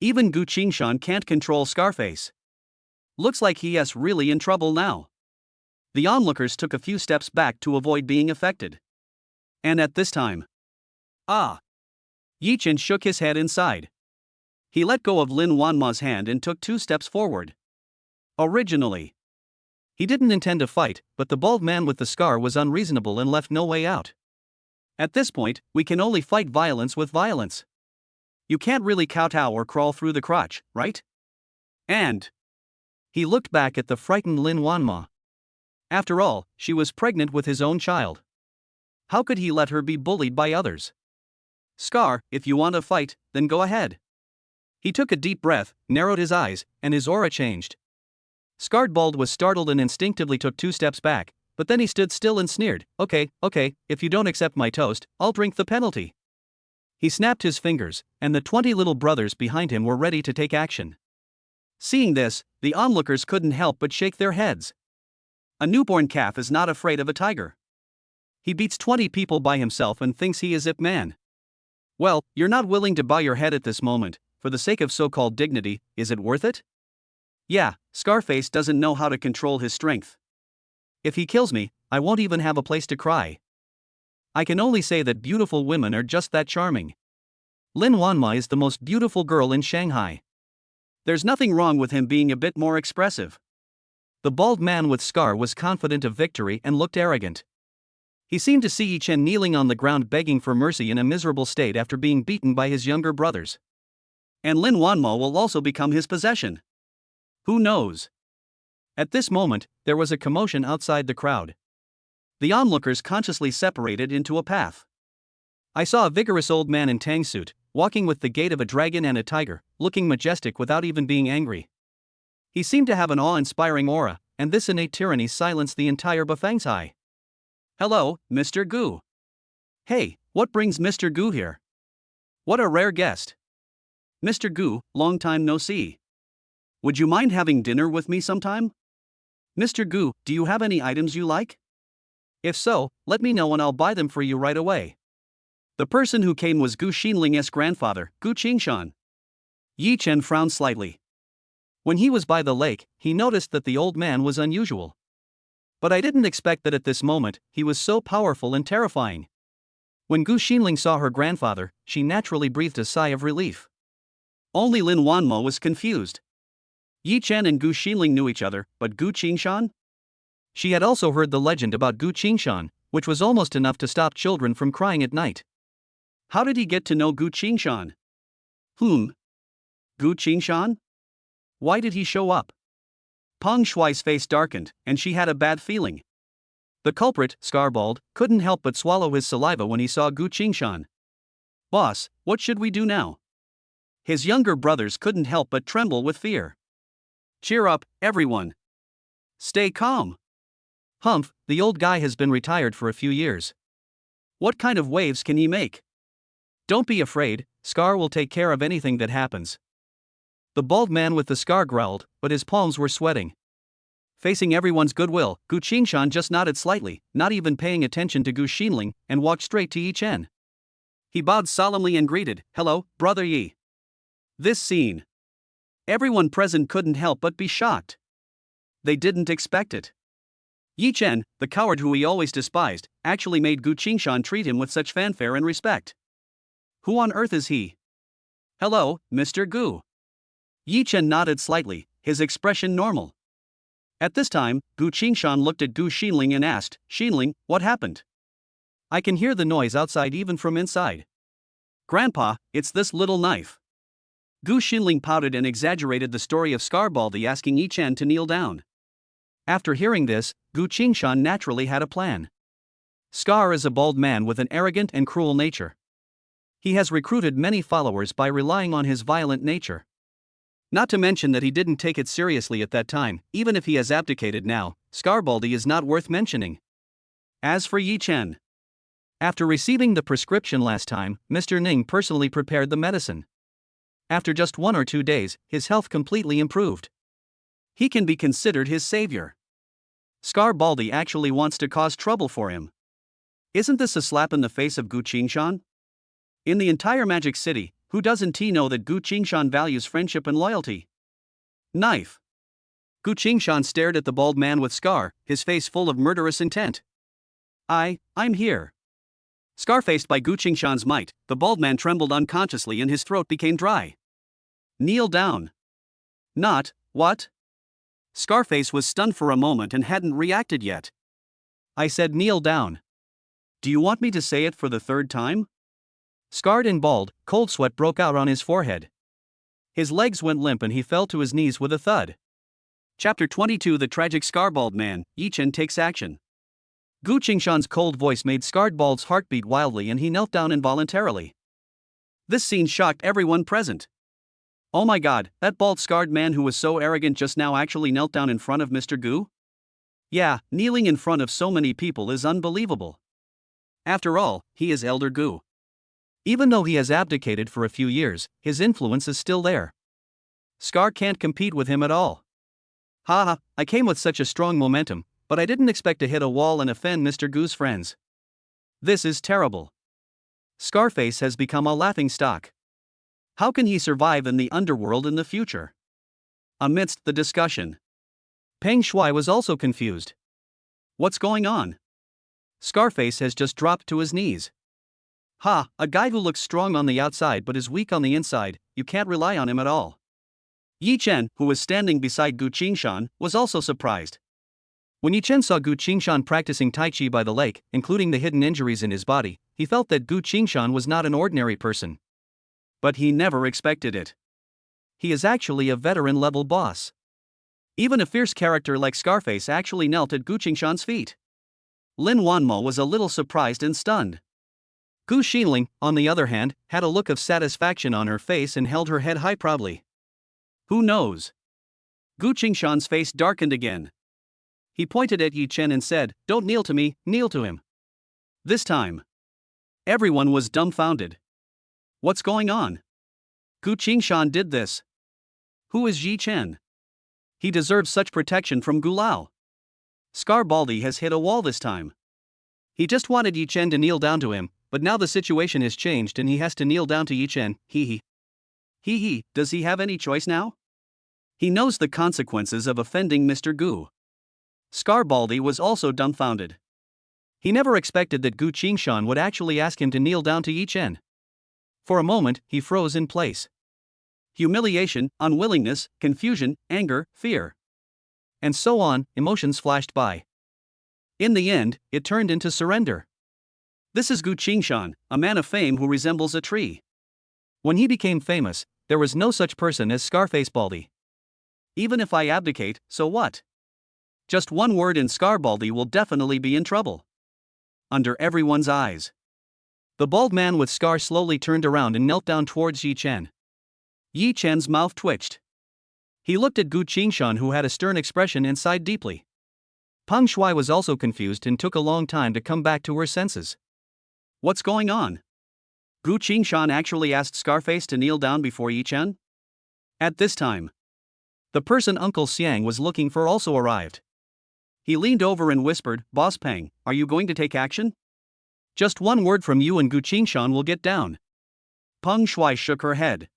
Even Gu Qingshan can't control Scarface. Looks like he is really in trouble now. The onlookers took a few steps back to avoid being affected. And at this time, Yi Chen shook his head inside. He let go of Lin Wanma's hand and took 2 steps forward. Originally, he didn't intend to fight, but the bald man with the scar was unreasonable and left no way out. At this point, we can only fight violence with violence. You can't really kowtow or crawl through the crotch, right? And he looked back at the frightened Lin Wanma. After all, she was pregnant with his own child. How could he let her be bullied by others? Scar, if you want to fight, then go ahead. He took a deep breath, narrowed his eyes, and his aura changed. Scarred Bald was startled and instinctively took 2 steps back, but then he stood still and sneered. Okay, if you don't accept my toast, I'll drink the penalty. He snapped his fingers, and the 20 little brothers behind him were ready to take action. Seeing this, the onlookers couldn't help but shake their heads. A newborn calf is not afraid of a tiger. He beats 20 people by himself and thinks he is Ip Man. Well, you're not willing to bow your head at this moment, for the sake of so-called dignity, is it worth it? Yeah, Scarface doesn't know how to control his strength. If he kills me, I won't even have a place to cry. I can only say that beautiful women are just that charming. Lin Wanma is the most beautiful girl in Shanghai. There's nothing wrong with him being a bit more expressive. The bald man with scar was confident of victory and looked arrogant. He seemed to see Yi Chen kneeling on the ground begging for mercy in a miserable state after being beaten by his younger brothers. And Lin Wanma will also become his possession. Who knows? At this moment, there was a commotion outside the crowd. The onlookers consciously separated into a path. I saw a vigorous old man in tang suit, walking with the gait of a dragon and a tiger, looking majestic without even being angry. He seemed to have an awe-inspiring aura, and this innate tyranny silenced the entire Bafangzai. Hello, Mr. Gu. Hey, what brings Mr. Gu here? What a rare guest. Mr. Gu, long time no see. Would you mind having dinner with me sometime? Mr. Gu, do you have any items you like? If so, let me know and I'll buy them for you right away. The person who came was Gu Xinling's grandfather, Gu Qingshan. Yi Chen frowned slightly. When he was by the lake, he noticed that the old man was unusual. But I didn't expect that at this moment, he was so powerful and terrifying. When Gu Xinling saw her grandfather, she naturally breathed a sigh of relief. Only Lin Wanmo was confused. Yi Chen and Gu Xinling knew each other, but Gu Qingshan? She had also heard the legend about Gu Qingshan, which was almost enough to stop children from crying at night. How did he get to know Gu Qingshan? Gu Qingshan? Why did he show up? Peng Shuai's face darkened, and she had a bad feeling. The culprit, Scarbald, couldn't help but swallow his saliva when he saw Gu Qingshan. Boss, what should we do now? His younger brothers couldn't help but tremble with fear. Cheer up, everyone. Stay calm. Humph, the old guy has been retired for a few years. What kind of waves can he make? Don't be afraid, Scar will take care of anything that happens. The bald man with the scar growled, but his palms were sweating. Facing everyone's goodwill, Gu Qingshan just nodded slightly, not even paying attention to Gu Xinling, and walked straight to Yi Chen. He bowed solemnly and greeted, "Hello, Brother Yi." This scene. Everyone present couldn't help but be shocked. They didn't expect it. Yi Chen, the coward who he always despised, actually made Gu Qingshan treat him with such fanfare and respect. Who on earth is he? Hello, Mr. Gu. Yi Chen nodded slightly, his expression normal. At this time, Gu Qingshan looked at Gu Xinling and asked, "Xinling, what happened? I can hear the noise outside even from inside." "Grandpa, it's this little knife." Gu Xinling pouted and exaggerated the story of Scarbaldi asking Yi Chen to kneel down. After hearing this, Gu Qingshan naturally had a plan. Scar is a bald man with an arrogant and cruel nature. He has recruited many followers by relying on his violent nature. Not to mention that he didn't take it seriously at that time. Even if he has abdicated now, Scarbaldi is not worth mentioning. As for Yi Chen, after receiving the prescription last time, Mr. Ning personally prepared the medicine. After just 1 or 2 days, his health completely improved. He can be considered his savior. Scarbaldi actually wants to cause trouble for him. Isn't this a slap in the face of Gu Qingshan? In the entire Magic City, who doesn't know that Gu Qingshan values friendship and loyalty? Knife. Gu Qingshan stared at the bald man with scar, his face full of murderous intent. I'm here. Scar-faced by Gu Qingshan's might, the bald man trembled unconsciously and his throat became dry. Kneel down. Not, what? Scarface was stunned for a moment and hadn't reacted yet. I said kneel down. Do you want me to say it for the 3rd time? Scarred and bald, cold sweat broke out on his forehead. His legs went limp and he fell to his knees with a thud. Chapter 22 The Tragic Scarbald Man, Yi Chen Takes Action. Gu Qingshan's cold voice made Scarred Bald's heart beat wildly and he knelt down involuntarily. This scene shocked everyone present. Oh my god, that bald scarred man who was so arrogant just now actually knelt down in front of Mr. Gu? Yeah, kneeling in front of so many people is unbelievable. After all, he is Elder Gu. Even though he has abdicated for a few years, his influence is still there. Scar can't compete with him at all. Haha, I came with such a strong momentum, but I didn't expect to hit a wall and offend Mr. Gu's friends. This is terrible. Scarface has become a laughing stock. How can he survive in the underworld in the future? Amidst the discussion, Peng Shuai was also confused. What's going on? Scarface has just dropped to his knees. Ha, a guy who looks strong on the outside but is weak on the inside, you can't rely on him at all. Yi Chen, who was standing beside Gu Qingshan, was also surprised. When Yi Chen saw Gu Qingshan practicing Tai Chi by the lake, including the hidden injuries in his body, he felt that Gu Qingshan was not an ordinary person. But he never expected it. He is actually a veteran-level boss. Even a fierce character like Scarface actually knelt at Gu Qingshan's feet. Lin Wanmo was a little surprised and stunned. Gu Xinling, on the other hand, had a look of satisfaction on her face and held her head high proudly. Who knows? Gu Qingshan's face darkened again. He pointed at Yi Chen and said, "Don't kneel to me, kneel to him." This time, everyone was dumbfounded. What's going on? Gu Qingshan did this. Who is Yi Chen? He deserves such protection from Gu Lao. Scarbaldi has hit a wall this time. He just wanted Yi Chen to kneel down to him, but now the situation has changed and he has to kneel down to Yi Chen, hee. Does he have any choice now? He knows the consequences of offending Mr. Gu. Scarbaldi was also dumbfounded. He never expected that Gu Qingshan would actually ask him to kneel down to Yi Chen. For a moment, he froze in place. Humiliation, unwillingness, confusion, anger, fear. And so on, emotions flashed by. In the end, it turned into surrender. This is Gu Qingshan, a man of fame who resembles a tree. When he became famous, there was no such person as Scarface Baldi. Even if I abdicate, so what? Just one word in Scarbaldi will definitely be in trouble. Under everyone's eyes, the bald man with scar slowly turned around and knelt down towards Yi Chen. Yi Chen's mouth twitched. He looked at Gu Qingshan, who had a stern expression and sighed deeply. Peng Shuai was also confused and took a long time to come back to her senses. What's going on? Gu Qingshan actually asked Scarface to kneel down before Yi Chen? At this time, the person Uncle Xiang was looking for also arrived. He leaned over and whispered, "Boss Peng, are you going to take action? Just one word from you and Gu Qingshan will get down." Peng Shuai shook her head.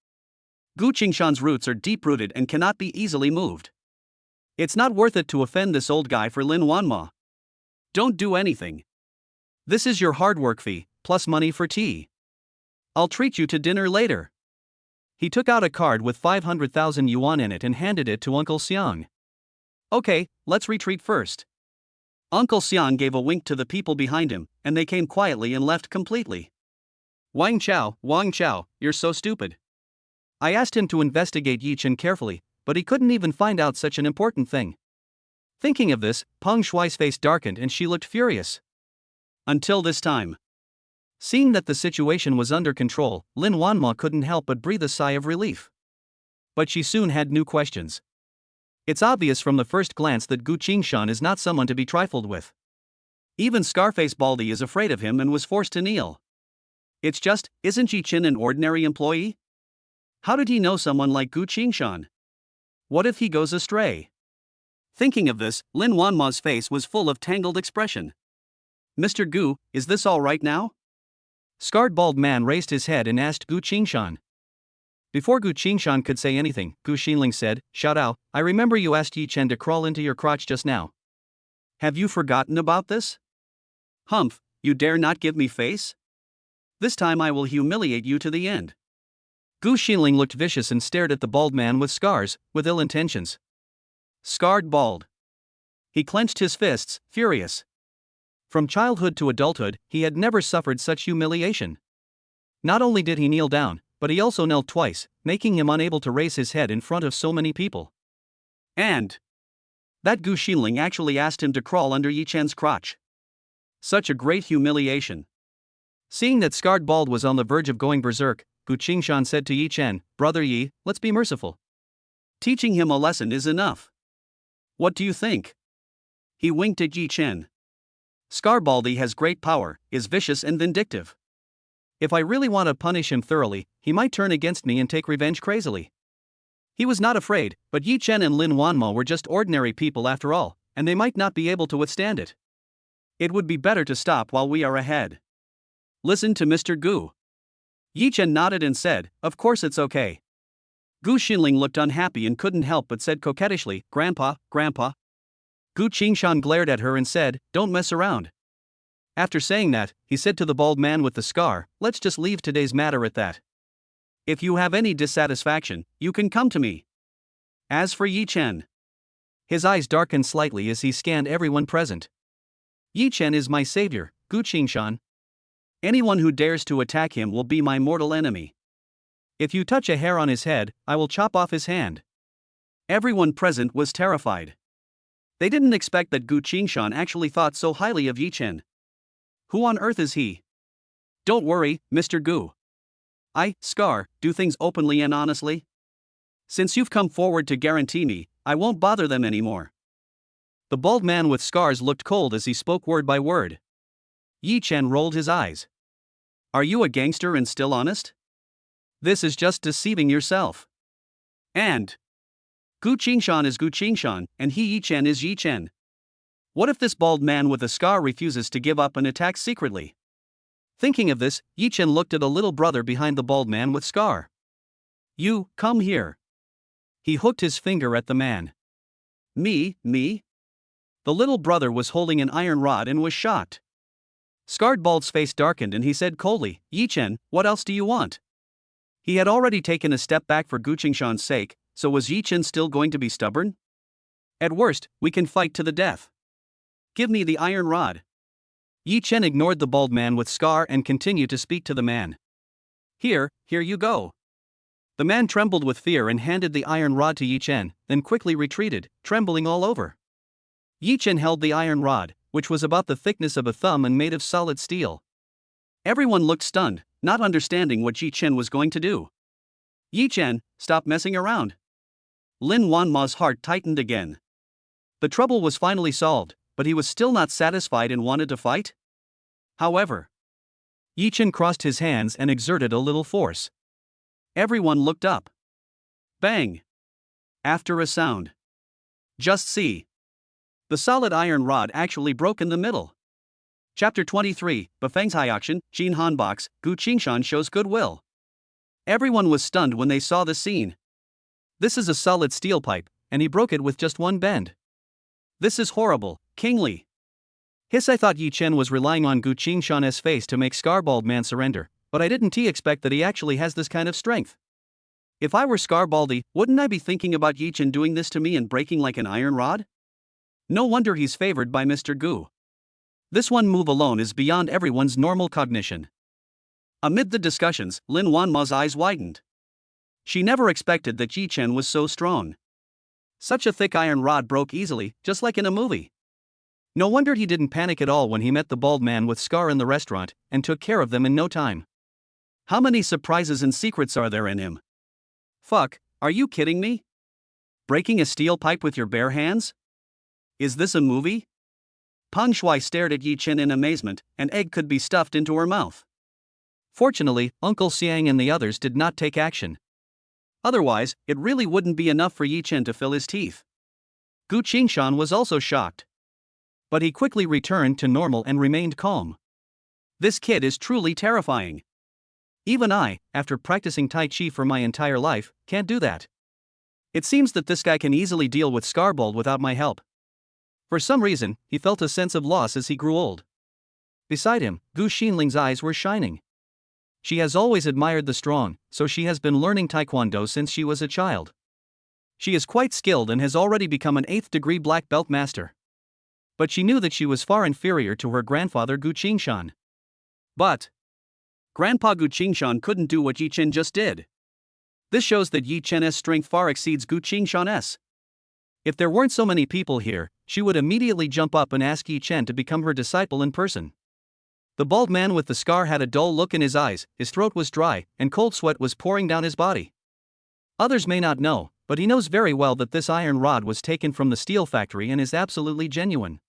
Gu Qingshan's roots are deep-rooted and cannot be easily moved. It's not worth it to offend this old guy for Lin Wanma. Don't do anything. This is your hard work fee, plus money for tea. I'll treat you to dinner later. He took out a card with 500,000 yuan in it and handed it to Uncle Xiang. Okay, let's retreat first. Uncle Xiang gave a wink to the people behind him, and they came quietly and left completely. Wang Chao, you're so stupid. I asked him to investigate Yi Chen carefully, but he couldn't even find out such an important thing. Thinking of this, Peng Shuai's face darkened and she looked furious. Until this time. Seeing that the situation was under control, Lin Wanma couldn't help but breathe a sigh of relief. But she soon had new questions. It's obvious from the first glance that Gu Qingshan is not someone to be trifled with. Even Scarface Baldy is afraid of him and was forced to kneel. It's just, isn't Yi Chen an ordinary employee? How did he know someone like Gu Qingshan? What if he goes astray? Thinking of this, Lin Wanma's face was full of tangled expression. Mr. Gu, is this all right now? Scarred bald man raised his head and asked Gu Qingshan. Before Gu Qingshan could say anything, Gu Xinling said, "Showdown, I remember you asked Yi Chen to crawl into your crotch just now. Have you forgotten about this? Humph, you dare not give me face? This time I will humiliate you to the end." Gu Xinling looked vicious and stared at the bald man with scars, with ill intentions. Scarred bald. He clenched his fists, furious. From childhood to adulthood, he had never suffered such humiliation. Not only did he kneel down, but he also knelt twice, making him unable to raise his head in front of so many people. And that Gu Xinling actually asked him to crawl under Yi Chen's crotch. Such a great humiliation. Seeing that Scarred Bald was on the verge of going berserk, Gu Qingshan said to Yi Chen, "Brother Yi, let's be merciful. Teaching him a lesson is enough. What do you think?" He winked at Yi Chen. Scarbaldy has great power, is vicious and vindictive. If I really want to punish him thoroughly, he might turn against me and take revenge crazily. He was not afraid, but Yi Chen and Lin Wanmo were just ordinary people after all, and they might not be able to withstand it. It would be better to stop while we are ahead. Listen to Mr. Gu. Yi Chen nodded and said, "Of course it's okay." Gu Xinling looked unhappy and couldn't help but said coquettishly, "Grandpa, Grandpa." Gu Qingshan glared at her and said, "Don't mess around." After saying that, he said to the bald man with the scar, "Let's just leave today's matter at that. If you have any dissatisfaction, you can come to me." As for Yi Chen, his eyes darkened slightly as he scanned everyone present. "Yi Chen is my savior, Gu Qingshan. Anyone who dares to attack him will be my mortal enemy. If you touch a hair on his head, I will chop off his hand." Everyone present was terrified. They didn't expect that Gu Qingshan actually thought so highly of Yi Chen. Who on earth is he? Don't worry, Mr. Gu. I, Scar, do things openly and honestly. Since you've come forward to guarantee me, I won't bother them anymore. The bald man with scars looked cold as he spoke word by word. Yi Chen rolled his eyes. Are you a gangster and still honest? This is just deceiving yourself. And Gu Qingshan is Gu Qingshan, and Yi Chen is Yi Chen. What if this bald man with a scar refuses to give up and attacks secretly? Thinking of this, Yi Chen looked at a little brother behind the bald man with scar. You, come here. He hooked his finger at the man. Me? The little brother was holding an iron rod and was shocked. Scarred Bald's face darkened and he said coldly, "Yi Chen, what else do you want?" He had already taken a step back for Gu Qingshan's sake, so was Yi Chen still going to be stubborn? At worst, we can fight to the death. Give me the iron rod. Yi Chen ignored the bald man with scar and continued to speak to the man. Here you go." The man trembled with fear and handed the iron rod to Yi Chen, then quickly retreated, trembling all over. Yi Chen held the iron rod, which was about the thickness of a thumb and made of solid steel. Everyone looked stunned, not understanding what Yi Chen was going to do. "Yi Chen, stop messing around." Lin Wanma's heart tightened again. The trouble was finally solved, but he was still not satisfied and wanted to fight. However, Yi Chen crossed his hands and exerted a little force. Everyone looked up. Bang! After a sound. Just see. The solid iron rod actually broke in the middle. Chapter 23, Bafeng's Haiaction, Jin Hanbox, Gu Qingshan shows goodwill. Everyone was stunned when they saw the scene. This is a solid steel pipe, and he broke it with just one bend. This is horrible, kingly. I thought Yi Chen was relying on Gu Qingshan's face to make Scarbald man surrender, but I didn't expect that he actually has this kind of strength. If I were Scarbaldy, wouldn't I be thinking about Yi Chen doing this to me and breaking like an iron rod? No wonder he's favored by Mr. Gu. This one move alone is beyond everyone's normal cognition. Amid the discussions, Lin Wanma's eyes widened. She never expected that Yi Chen was so strong. Such a thick iron rod broke easily, just like in a movie. No wonder he didn't panic at all when he met the bald man with scar in the restaurant, and took care of them in no time. How many surprises and secrets are there in him? Fuck, are you kidding me? Breaking a steel pipe with your bare hands? Is this a movie? Pang Shui stared at Yi Chen in amazement. An egg could be stuffed into her mouth. Fortunately, Uncle Xiang and the others did not take action. Otherwise, it really wouldn't be enough for Yi Chen to fill his teeth. Gu Qingshan was also shocked. But he quickly returned to normal and remained calm. This kid is truly terrifying. Even I, after practicing Tai Chi for my entire life, can't do that. It seems that this guy can easily deal with Scarbald without my help. For some reason, he felt a sense of loss as he grew old. Beside him, Gu Xinling's eyes were shining. She has always admired the strong, so she has been learning Taekwondo since she was a child. She is quite skilled and has already become an 8th degree black belt master. But she knew that she was far inferior to her grandfather Gu Qingshan. But Grandpa Gu Qingshan couldn't do what Yi Chen just did. This shows that Yi Chen's strength far exceeds Gu Qingshan's. If there weren't so many people here, she would immediately jump up and ask Yi Chen to become her disciple in person. The bald man with the scar had a dull look in his eyes, his throat was dry, and cold sweat was pouring down his body. Others may not know, but he knows very well that this iron rod was taken from the steel factory and is absolutely genuine.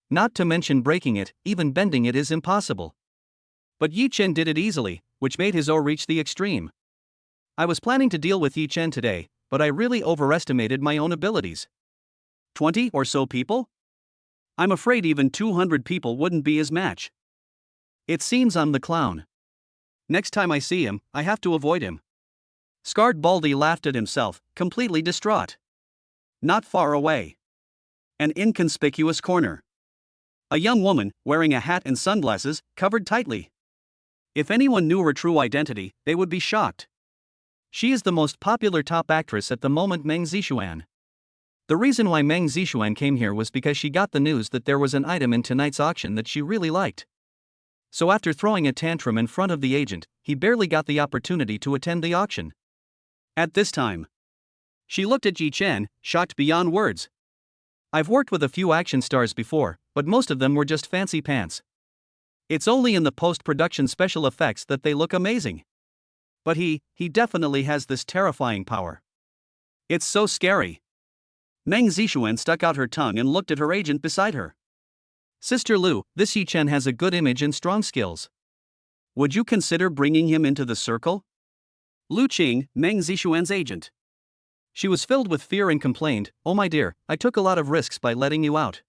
Not to mention breaking it, even bending it is impossible. But Yi Chen did it easily, which made his awe reach the extreme. I was planning to deal with Yi Chen today, but I really overestimated my own abilities. 20 or so people? I'm afraid even 200 people wouldn't be his match. It seems I'm the clown. Next time I see him, I have to avoid him. Scarred Baldy laughed at himself, completely distraught. Not far away. An inconspicuous corner. A young woman, wearing a hat and sunglasses, covered tightly. If anyone knew her true identity, they would be shocked. She is the most popular top actress at the moment, Meng Zixuan. The reason why Meng Zixuan came here was because she got the news that there was an item in tonight's auction that she really liked. So after throwing a tantrum in front of the agent, he barely got the opportunity to attend the auction. At this time, she looked at Yi Chen, shocked beyond words. I've worked with a few action stars before, but most of them were just fancy pants. It's only in the post-production special effects that they look amazing. But he definitely has this terrifying power. It's so scary. Meng Zixuan stuck out her tongue and looked at her agent beside her. Sister Lu, this Yi Chen has a good image and strong skills. Would you consider bringing him into the circle? Lu Qing, Meng Zixuan's agent. She was filled with fear and complained, "Oh my dear, I took a lot of risks by letting you out.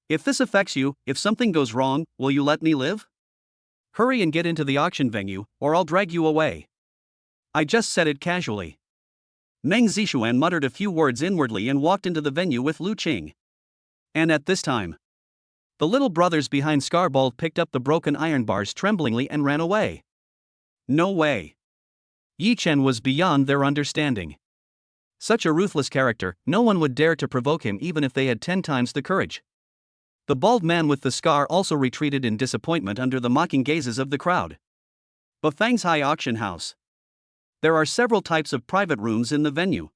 If this affects you, if something goes wrong, will you let me live? Hurry and get into the auction venue, or I'll drag you away." I just said it casually. Meng Zixuan muttered a few words inwardly and walked into the venue with Lu Qing. And at this time, the little brothers behind Scarbald picked up the broken iron bars tremblingly and ran away. No way. Yi Chen was beyond their understanding. Such a ruthless character, no one would dare to provoke him even if they had 10 times the courage. The bald man with the scar also retreated in disappointment under the mocking gazes of the crowd. Bafang's High Auction House. There are several types of private rooms in the venue.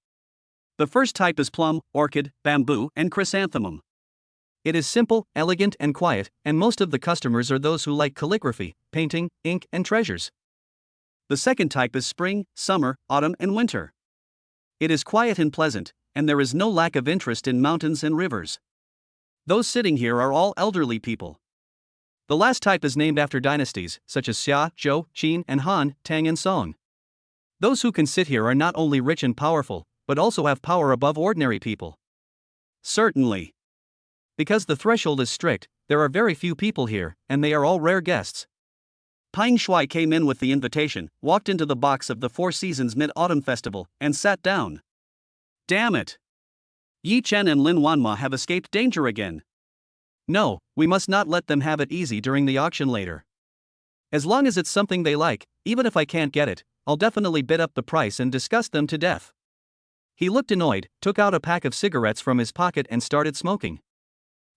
The first type is plum, orchid, bamboo, and chrysanthemum. It is simple, elegant, and quiet, and most of the customers are those who like calligraphy, painting, ink, and treasures. The second type is spring, summer, autumn, and winter. It is quiet and pleasant, and there is no lack of interest in mountains and rivers. Those sitting here are all elderly people. The last type is named after dynasties, such as Xia, Zhou, Qin, and Han, Tang, and Song. Those who can sit here are not only rich and powerful, but also have power above ordinary people. Certainly. Because the threshold is strict, there are very few people here, and they are all rare guests. Pang Shui came in with the invitation, walked into the box of the Four Seasons Mid-Autumn Festival, and sat down. Damn it! Yi Chen and Lin Wanma have escaped danger again. No, we must not let them have it easy during the auction later. As long as it's something they like, even if I can't get it, I'll definitely bid up the price and disgust them to death. He looked annoyed, took out a pack of cigarettes from his pocket and started smoking.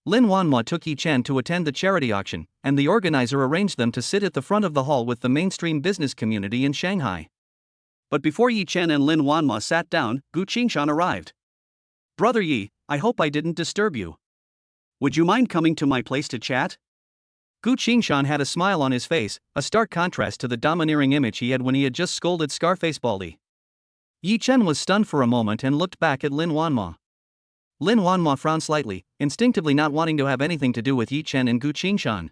Lin Wanma took Yi Chen to attend the charity auction, and the organizer arranged them to sit at the front of the hall with the mainstream business community in Shanghai. But before Yi Chen and Lin Wanma sat down, Gu Qingshan arrived. "Brother Yi, I hope I didn't disturb you. Would you mind coming to my place to chat?" Gu Qingshan had a smile on his face, a stark contrast to the domineering image he had when he had just scolded Scarface Baldy. Yi Chen was stunned for a moment and looked back at Lin Wanma. Lin Wanma frowned slightly, instinctively not wanting to have anything to do with Yi Chen and Gu Qingshan.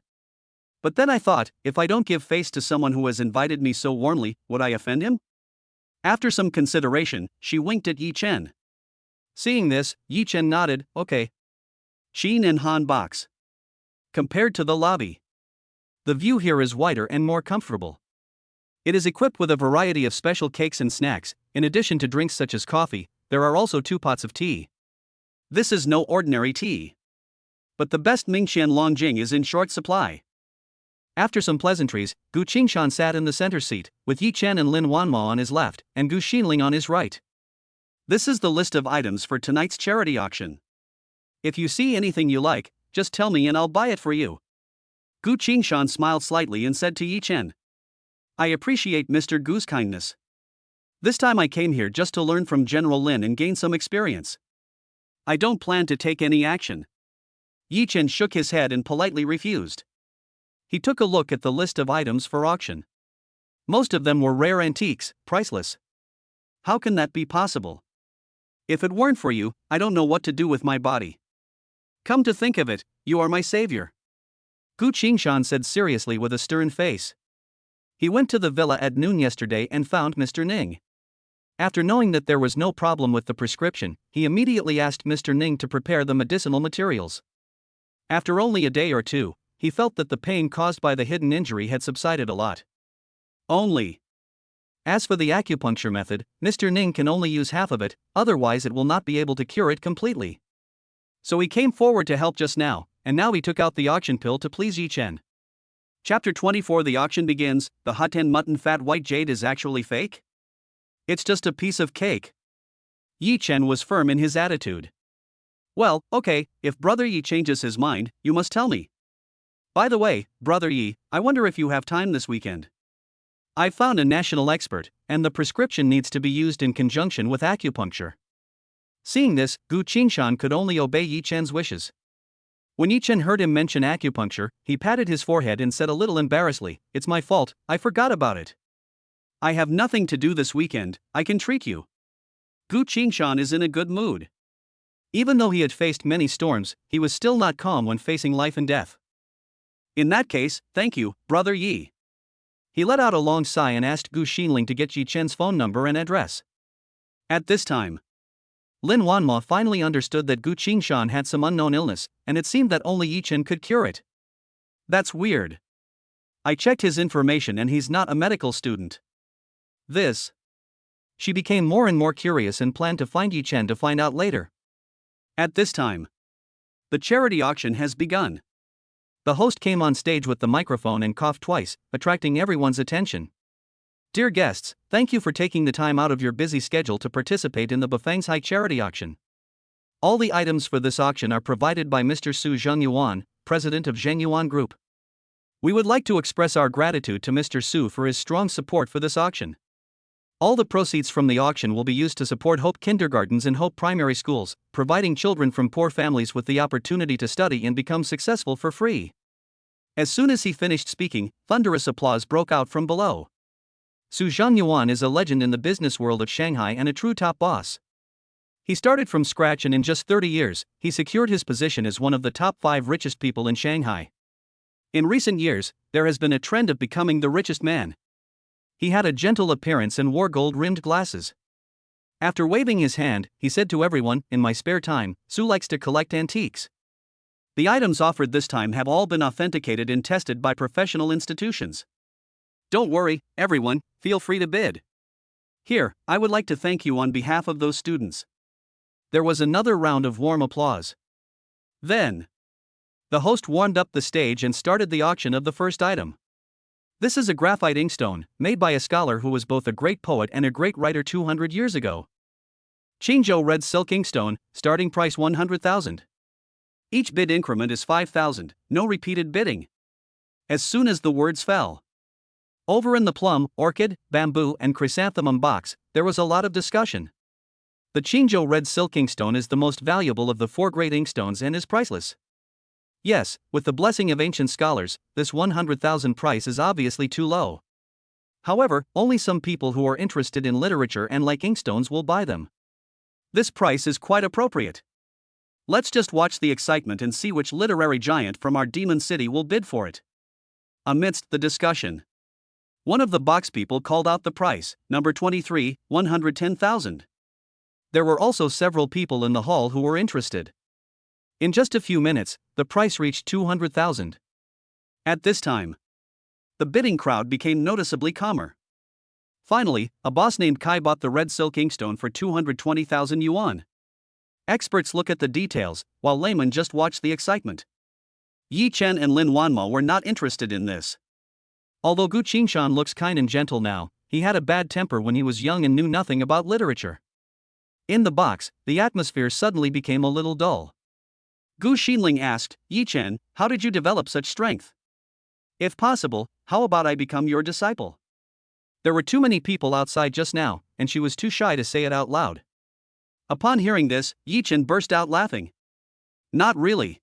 "But then I thought, if I don't give face to someone who has invited me so warmly, would I offend him?" After some consideration, she winked at Yi Chen. Seeing this, Yi Chen nodded, "Okay." Qin and Han Box. Compared to the lobby, the view here is wider and more comfortable. It is equipped with a variety of special cakes and snacks. In addition to drinks such as coffee, there are also 2 pots of tea. This is no ordinary tea. But the best Mingqian Longjing is in short supply. After some pleasantries, Gu Qingshan sat in the center seat, with Yi Chen and Lin Wanma on his left, and Gu Xinling on his right. This is the list of items for tonight's charity auction. If you see anything you like, just tell me and I'll buy it for you. Gu Qingshan smiled slightly and said to Yi Chen, "I appreciate Mr. Gu's kindness. This time I came here just to learn from General Lin and gain some experience. I don't plan to take any action." Yi Chen shook his head and politely refused. He took a look at the list of items for auction. Most of them were rare antiques, priceless. How can that be possible? If it weren't for you, I don't know what to do with my body. Come to think of it, you are my savior. Gu Qingshan said seriously with a stern face. He went to the villa at noon yesterday and found Mr. Ning. After knowing that there was no problem with the prescription, he immediately asked Mr. Ning to prepare the medicinal materials. After only a day or two, he felt that the pain caused by the hidden injury had subsided a lot. Only. As for the acupuncture method, Mr. Ning can only use half of it, otherwise it will not be able to cure it completely. So he came forward to help just now, and now he took out the auction pill to please Yi Chen. Chapter 24. The auction begins. The Huten mutton fat white jade is actually fake? It's just a piece of cake. Yi Chen was firm in his attitude. Well, okay, if Brother Yi changes his mind, you must tell me. By the way, Brother Yi, I wonder if you have time this weekend. I found a national expert, and the prescription needs to be used in conjunction with acupuncture. Seeing this, Gu Qingshan could only obey Yi Chen's wishes. When Yi Chen heard him mention acupuncture, he patted his forehead and said a little embarrassedly, "It's my fault, I forgot about it. I have nothing to do this weekend, I can treat you." Gu Qingshan is in a good mood. Even though he had faced many storms, he was still not calm when facing life and death. In that case, thank you, Brother Yi. He let out a long sigh and asked Gu Xinling to get Yi Chen's phone number and address. At this time, Lin Wanma finally understood that Gu Qingshan had some unknown illness, and it seemed that only Yi Chen could cure it. That's weird. I checked his information and he's not a medical student. This. She became more and more curious and planned to find Yi Chen to find out later. At this time, the charity auction has begun. The host came on stage with the microphone and coughed twice, attracting everyone's attention. Dear guests, thank you for taking the time out of your busy schedule to participate in the Bafangshai charity auction. All the items for this auction are provided by Mr. Su Zhengyuan, president of Zhengyuan Group. We would like to express our gratitude to Mr. Su for his strong support for this auction. All the proceeds from the auction will be used to support Hope kindergartens and Hope primary schools, providing children from poor families with the opportunity to study and become successful for free. As soon as he finished speaking, thunderous applause broke out from below. Su Zhengyuan is a legend in the business world of Shanghai and a true top boss. He started from scratch and in just 30 years, he secured his position as one of the top 5 richest people in Shanghai. In recent years, there has been a trend of becoming the richest man. He had a gentle appearance and wore gold-rimmed glasses. After waving his hand, he said to everyone, "In my spare time, Su likes to collect antiques. The items offered this time have all been authenticated and tested by professional institutions. Don't worry, everyone, feel free to bid. Here, I would like to thank you on behalf of those students." There was another round of warm applause. Then, the host warmed up the stage and started the auction of the first item. This is a graphite inkstone, made by a scholar who was both a great poet and a great writer 200 years ago. Qingzhou red silk inkstone, starting price 100,000. Each bid increment is 5,000, no repeated bidding. As soon as the words fell, Over in the plum, orchid, bamboo, and chrysanthemum box, there was a lot of discussion. The Qingzhou red silk inkstone is the most valuable of the 4 great inkstones and is priceless. Yes, with the blessing of ancient scholars, this 100,000 price is obviously too low. However, only some people who are interested in literature and like inkstones will buy them. This price is quite appropriate. Let's just watch the excitement and see which literary giant from our demon city will bid for it. Amidst the discussion, one of the box people called out the price, number 23, 110,000. There were also several people in the hall who were interested. In just a few minutes, the price reached 200,000. At this time, the bidding crowd became noticeably calmer. Finally, a boss named Kai bought the red silk inkstone for 220,000 yuan. Experts look at the details, while laymen just watch the excitement. Yi Chen and Lin Wanma were not interested in this. Although Gu Qingshan looks kind and gentle now, he had a bad temper when he was young and knew nothing about literature. In the box, the atmosphere suddenly became a little dull. Gu Xinling asked, Yi Chen, how did you develop such strength? If possible, how about I become your disciple? There were too many people outside just now, and she was too shy to say it out loud. Upon hearing this, Yi Chen burst out laughing. Not really.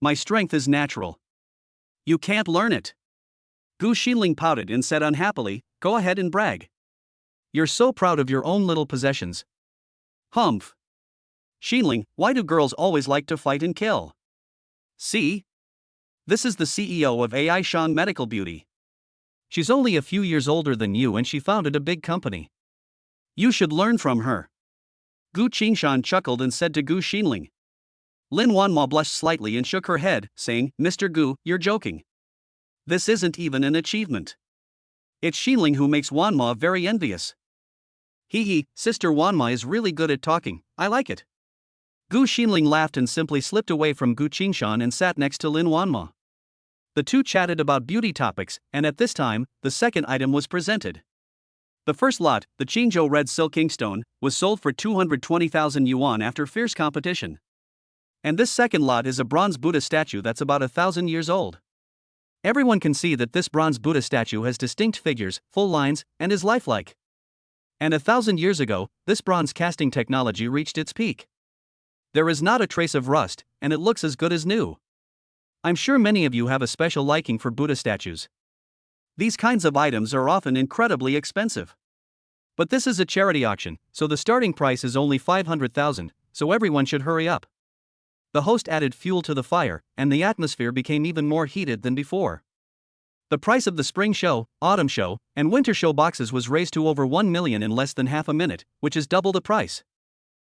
My strength is natural. You can't learn it. Gu Xinling pouted and said unhappily, go ahead and brag. You're so proud of your own little possessions. Humph. Xinling, why do girls always like to fight and kill? See? This is the CEO of AI Shang Medical Beauty. She's only a few years older than you and she founded a big company. You should learn from her. Gu Qingshan chuckled and said to Gu Xinling. Lin Wanma blushed slightly and shook her head, saying, Mr. Gu, you're joking. This isn't even an achievement. It's Xinling who makes Wanma very envious. Hee, Sister Wanma is really good at talking, I like it. Gu Xinling laughed and simply slipped away from Gu Qingshan and sat next to Lin Wanma. The two chatted about beauty topics, and at this time, the second item was presented. The first lot, the Qingzhou red silk inkstone, was sold for 220,000 yuan after fierce competition. And this second lot is a bronze Buddha statue that's about 1,000 years old. Everyone can see that this bronze Buddha statue has distinct figures, full lines, and is lifelike. And 1,000 years ago, this bronze casting technology reached its peak. There is not a trace of rust, and it looks as good as new. I'm sure many of you have a special liking for Buddha statues. These kinds of items are often incredibly expensive. But this is a charity auction, so the starting price is only 500,000, so everyone should hurry up. The host added fuel to the fire, and the atmosphere became even more heated than before. The price of the spring show, autumn show, and winter show boxes was raised to over 1 million in less than half a minute, which is double the price.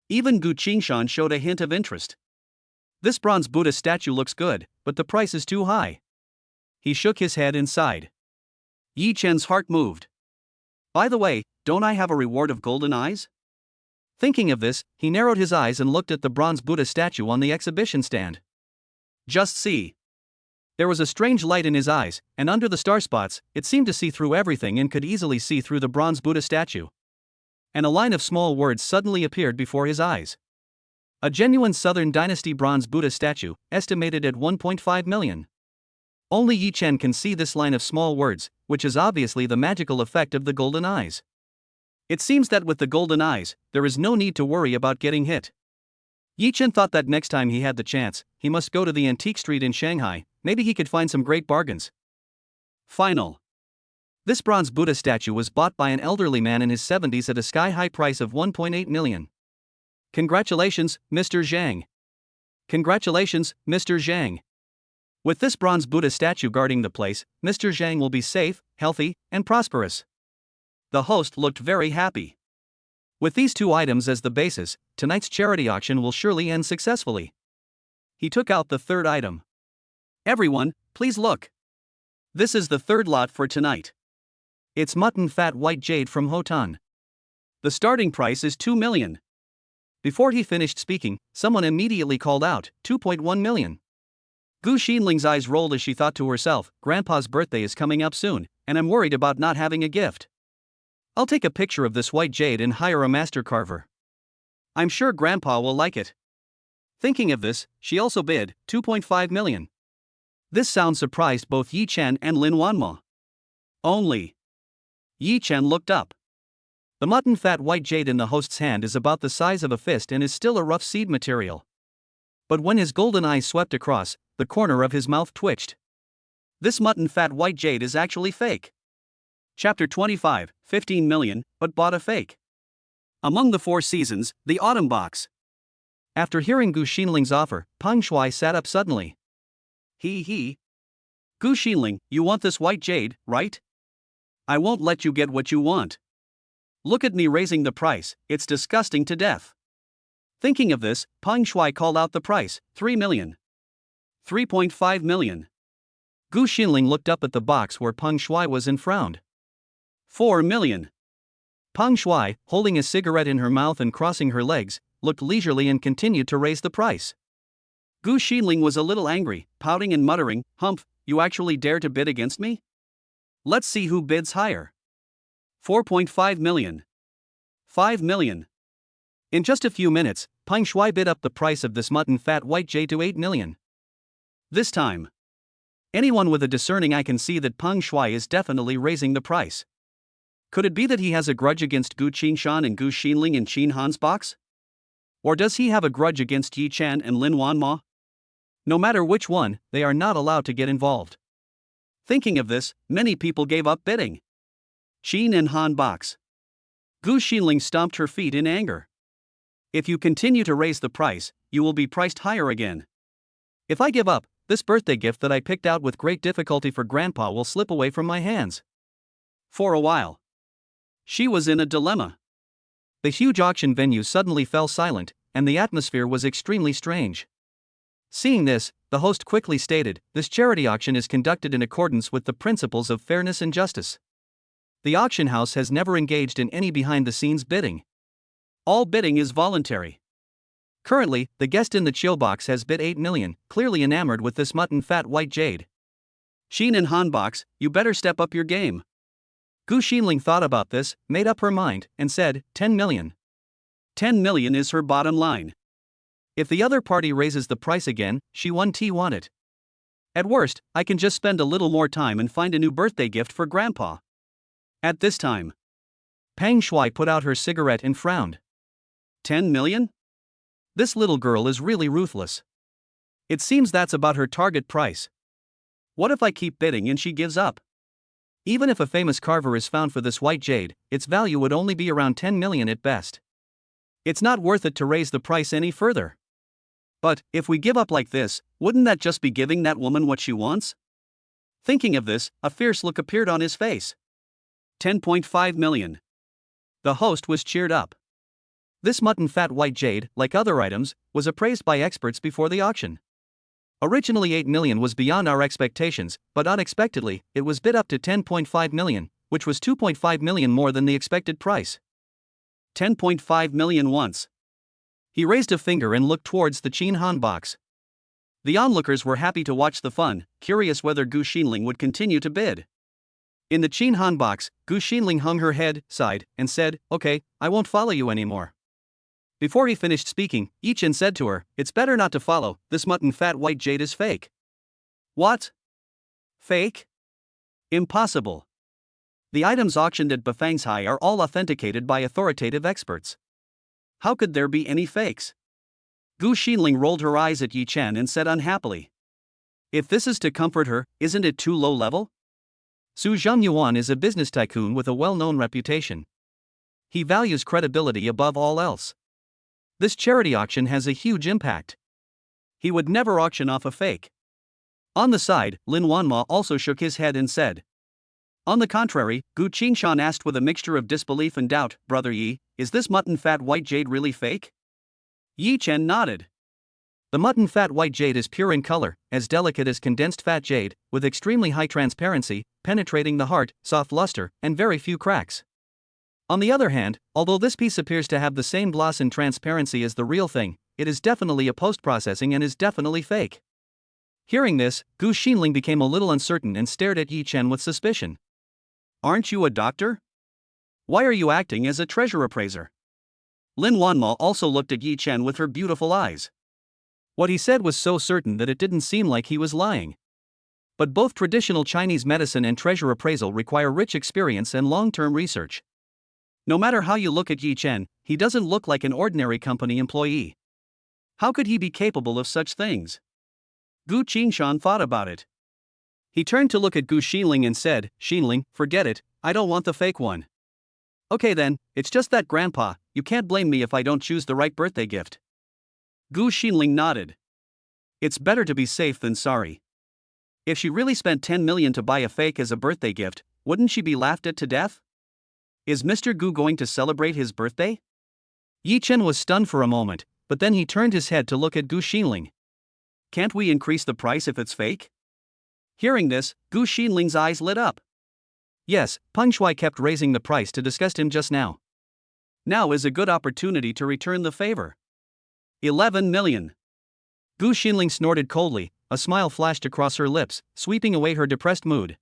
Even Gu Qingshan showed a hint of interest. This bronze Buddha statue looks good, but the price is too high. He shook his head and sighed. Yi Chen's heart moved. By the way, don't I have a reward of golden eyes? Thinking of this, he narrowed his eyes and looked at the bronze Buddha statue on the exhibition stand. Just see. There was a strange light in his eyes, and under the star spots, it seemed to see through everything and could easily see through the bronze Buddha statue. And a line of small words suddenly appeared before his eyes. A genuine Southern Dynasty bronze Buddha statue, estimated at 1.5 million. Only Yi Chen can see this line of small words, which is obviously the magical effect of the golden eyes. It seems that with the golden eyes, there is no need to worry about getting hit. Yi Chen thought that next time he had the chance, he must go to the antique street in Shanghai, maybe he could find some great bargains. Final. This bronze Buddha statue was bought by an elderly man in his 70s at a sky-high price of 1.8 million. Congratulations, Mr. Zhang. Congratulations, Mr. Zhang. With this bronze Buddha statue guarding the place, Mr. Zhang will be safe, healthy, and prosperous. The host looked very happy. With these two items as the basis, tonight's charity auction will surely end successfully. He took out the third item. Everyone, please look. This is the third lot for tonight. It's mutton fat white jade from Hotan. The starting price is 2 million. Before he finished speaking, someone immediately called out, 2.1 million. Gu Xinling's eyes rolled as she thought to herself, Grandpa's birthday is coming up soon, and I'm worried about not having a gift. I'll take a picture of this white jade and hire a master carver. I'm sure Grandpa will like it. Thinking of this, she also bid 2.5 million. This sound surprised both Yi Chen and Lin Wanma. Only. Yi Chen looked up. The mutton fat white jade in the host's hand is about the size of a fist and is still a rough seed material. But when his golden eyes swept across, the corner of his mouth twitched. This mutton fat white jade is actually fake. Chapter 25, 15 million, but bought a fake. Among the Four Seasons, the Autumn Box. After hearing Gu Xinling's offer, Peng Shuai sat up suddenly. He. Gu Xinling, you want this white jade, right? I won't let you get what you want. Look at me raising the price, it's disgusting to death. Thinking of this, Peng Shuai called out the price, 3 million. 3.5 million. Gu Xinling looked up at the box where Peng Shuai was and frowned. 4 million. Peng Shuai, holding a cigarette in her mouth and crossing her legs, looked leisurely and continued to raise the price. Gu Xinling was a little angry, pouting and muttering, "Humph, you actually dare to bid against me? Let's see who bids higher. 4.5 million. 5 million. In just a few minutes, Peng Shuai bid up the price of this mutton fat white jade to 8 million. This time, anyone with a discerning eye can see that Peng Shuai is definitely raising the price. Could it be that he has a grudge against Gu Qingshan and Gu Xinling in Qin Han's box? Or does he have a grudge against Yi Chen and Lin Wanma? No matter which one, they are not allowed to get involved. Thinking of this, many people gave up bidding. Qin and Han box. Gu Xinling stomped her feet in anger. If you continue to raise the price, you will be priced higher again. If I give up, this birthday gift that I picked out with great difficulty for Grandpa will slip away from my hands. For a while, she was in a dilemma. The huge auction venue suddenly fell silent, and the atmosphere was extremely strange. Seeing this, the host quickly stated, "This charity auction is conducted in accordance with the principles of fairness and justice. The auction house has never engaged in any behind-the-scenes bidding. All bidding is voluntary." Currently, the guest in the chill box has bid 8 million, clearly enamored with this mutton fat white jade. Qin and Han box, you better step up your game. Gu Xinling thought about this, made up her mind, and said, 10 million. 10 million is her bottom line. If the other party raises the price again, she won it. At worst, I can just spend a little more time and find a new birthday gift for Grandpa. At this time, Peng Shuai put out her cigarette and frowned. 10 million? This little girl is really ruthless. It seems that's about her target price. What if I keep bidding and she gives up? Even if a famous carver is found for this white jade, its value would only be around 10 million at best. It's not worth it to raise the price any further. But, if we give up like this, wouldn't that just be giving that woman what she wants? Thinking of this, a fierce look appeared on his face. 10.5 million. The host was cheered up. This mutton fat white jade, like other items, was appraised by experts before the auction. Originally 8 million was beyond our expectations, but unexpectedly, it was bid up to 10.5 million, which was 2.5 million more than the expected price. 10.5 million once. He raised a finger and looked towards the Qin Han box. The onlookers were happy to watch the fun, curious whether Gu Xinling would continue to bid. In the Qin Han box, Gu Xinling hung her head, sighed, and said, "Okay, I won't follow you anymore." Before he finished speaking, Yi Chen said to her, "It's better not to follow, this mutton fat white jade is fake." What? Fake? Impossible. The items auctioned at Bafang's are all authenticated by authoritative experts. How could there be any fakes? Gu Xinling rolled her eyes at Yi Chen and said unhappily, "If this is to comfort her, isn't it too low level?" Su Zhangyuan is a business tycoon with a well-known reputation. He values credibility above all else. This charity auction has a huge impact. He would never auction off a fake. On the side, Lin Wanma also shook his head and said, "On the contrary," Gu Qingshan asked with a mixture of disbelief and doubt, "Brother Yi, is this mutton fat white jade really fake?" Yi Chen nodded. The mutton fat white jade is pure in color, as delicate as condensed fat jade, with extremely high transparency, penetrating the heart, soft luster, and very few cracks. On the other hand, although this piece appears to have the same gloss and transparency as the real thing, it is definitely a post-processing and is definitely fake. Hearing this, Gu Xinling became a little uncertain and stared at Yi Chen with suspicion. "Aren't you a doctor? Why are you acting as a treasure appraiser?" Lin Wanma also looked at Yi Chen with her beautiful eyes. What he said was so certain that it didn't seem like he was lying. But both traditional Chinese medicine and treasure appraisal require rich experience and long-term research. No matter how you look at Yi Chen, he doesn't look like an ordinary company employee. How could he be capable of such things? Gu Qingshan thought about it. He turned to look at Gu Xinling and said, "Xinling, forget it, I don't want the fake one." "Okay then, it's just that grandpa, you can't blame me if I don't choose the right birthday gift." Gu Xinling nodded. It's better to be safe than sorry. If she really spent 10 million to buy a fake as a birthday gift, wouldn't she be laughed at to death? Is Mr. Gu going to celebrate his birthday? Yi Chen was stunned for a moment, but then he turned his head to look at Gu Xinling. Can't we increase the price if it's fake? Hearing this, Gu Xinling's eyes lit up. Yes, Peng Shuai kept raising the price to disgust him just now. Now is a good opportunity to return the favor. 11 million. Gu Xinling snorted coldly, a smile flashed across her lips, sweeping away her depressed mood.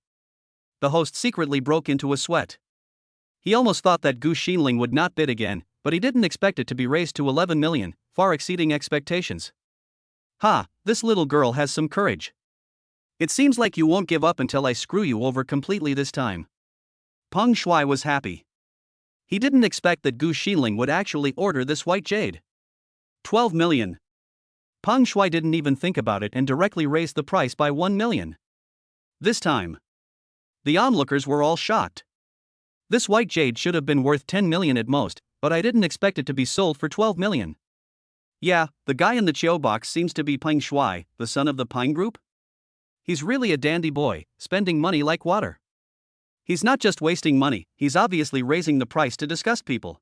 The host secretly broke into a sweat. He almost thought that Gu Xinling would not bid again, but he didn't expect it to be raised to 11 million, far exceeding expectations. Ha, this little girl has some courage. It seems like you won't give up until I screw you over completely this time. Peng Shuai was happy. He didn't expect that Gu Xinling would actually order this white jade. 12 million. Peng Shuai didn't even think about it and directly raised the price by 1 million. This time, the onlookers were all shocked. This white jade should have been worth 10 million at most, but I didn't expect it to be sold for 12 million. Yeah, the guy in the Chiao box seems to be Peng Shuai, the son of the Pine Group. He's really a dandy boy, spending money like water. He's not just wasting money, he's obviously raising the price to disgust people.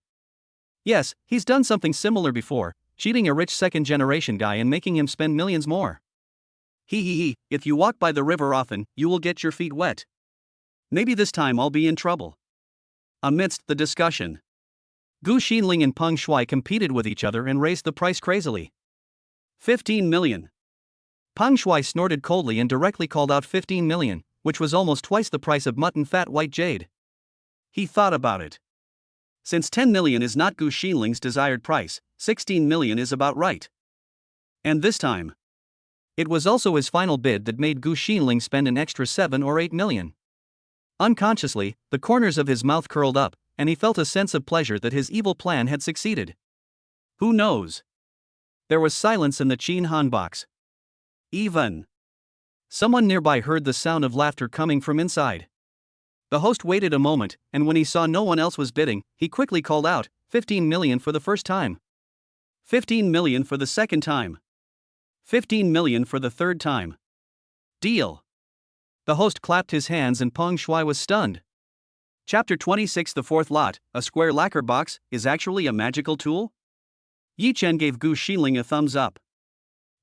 Yes, he's done something similar before, cheating a rich second-generation guy and making him spend millions more. He, if you walk by the river often, you will get your feet wet. Maybe this time I'll be in trouble. Amidst the discussion, Gu Xinling and Peng Shuai competed with each other and raised the price crazily. 15 million. Peng Shuai snorted coldly and directly called out 15 million, which was almost twice the price of mutton fat white jade. He thought about it. Since 10 million is not Gu Xinling's desired price, 16 million is about right. And this time, it was also his final bid that made Gu Xinling spend an extra 7 or 8 million. Unconsciously, the corners of his mouth curled up, and he felt a sense of pleasure that his evil plan had succeeded. Who knows? There was silence in the Qin Han box. Even someone nearby heard the sound of laughter coming from inside. The host waited a moment, and when he saw no one else was bidding, he quickly called out, 15 million for the first time. 15 million for the second time. 15 million for the third time. Deal. The host clapped his hands and Peng Shuai was stunned. Chapter 26. The fourth lot, a square lacquer box, is actually a magical tool? Yi Chen gave Gu Xinling a thumbs up.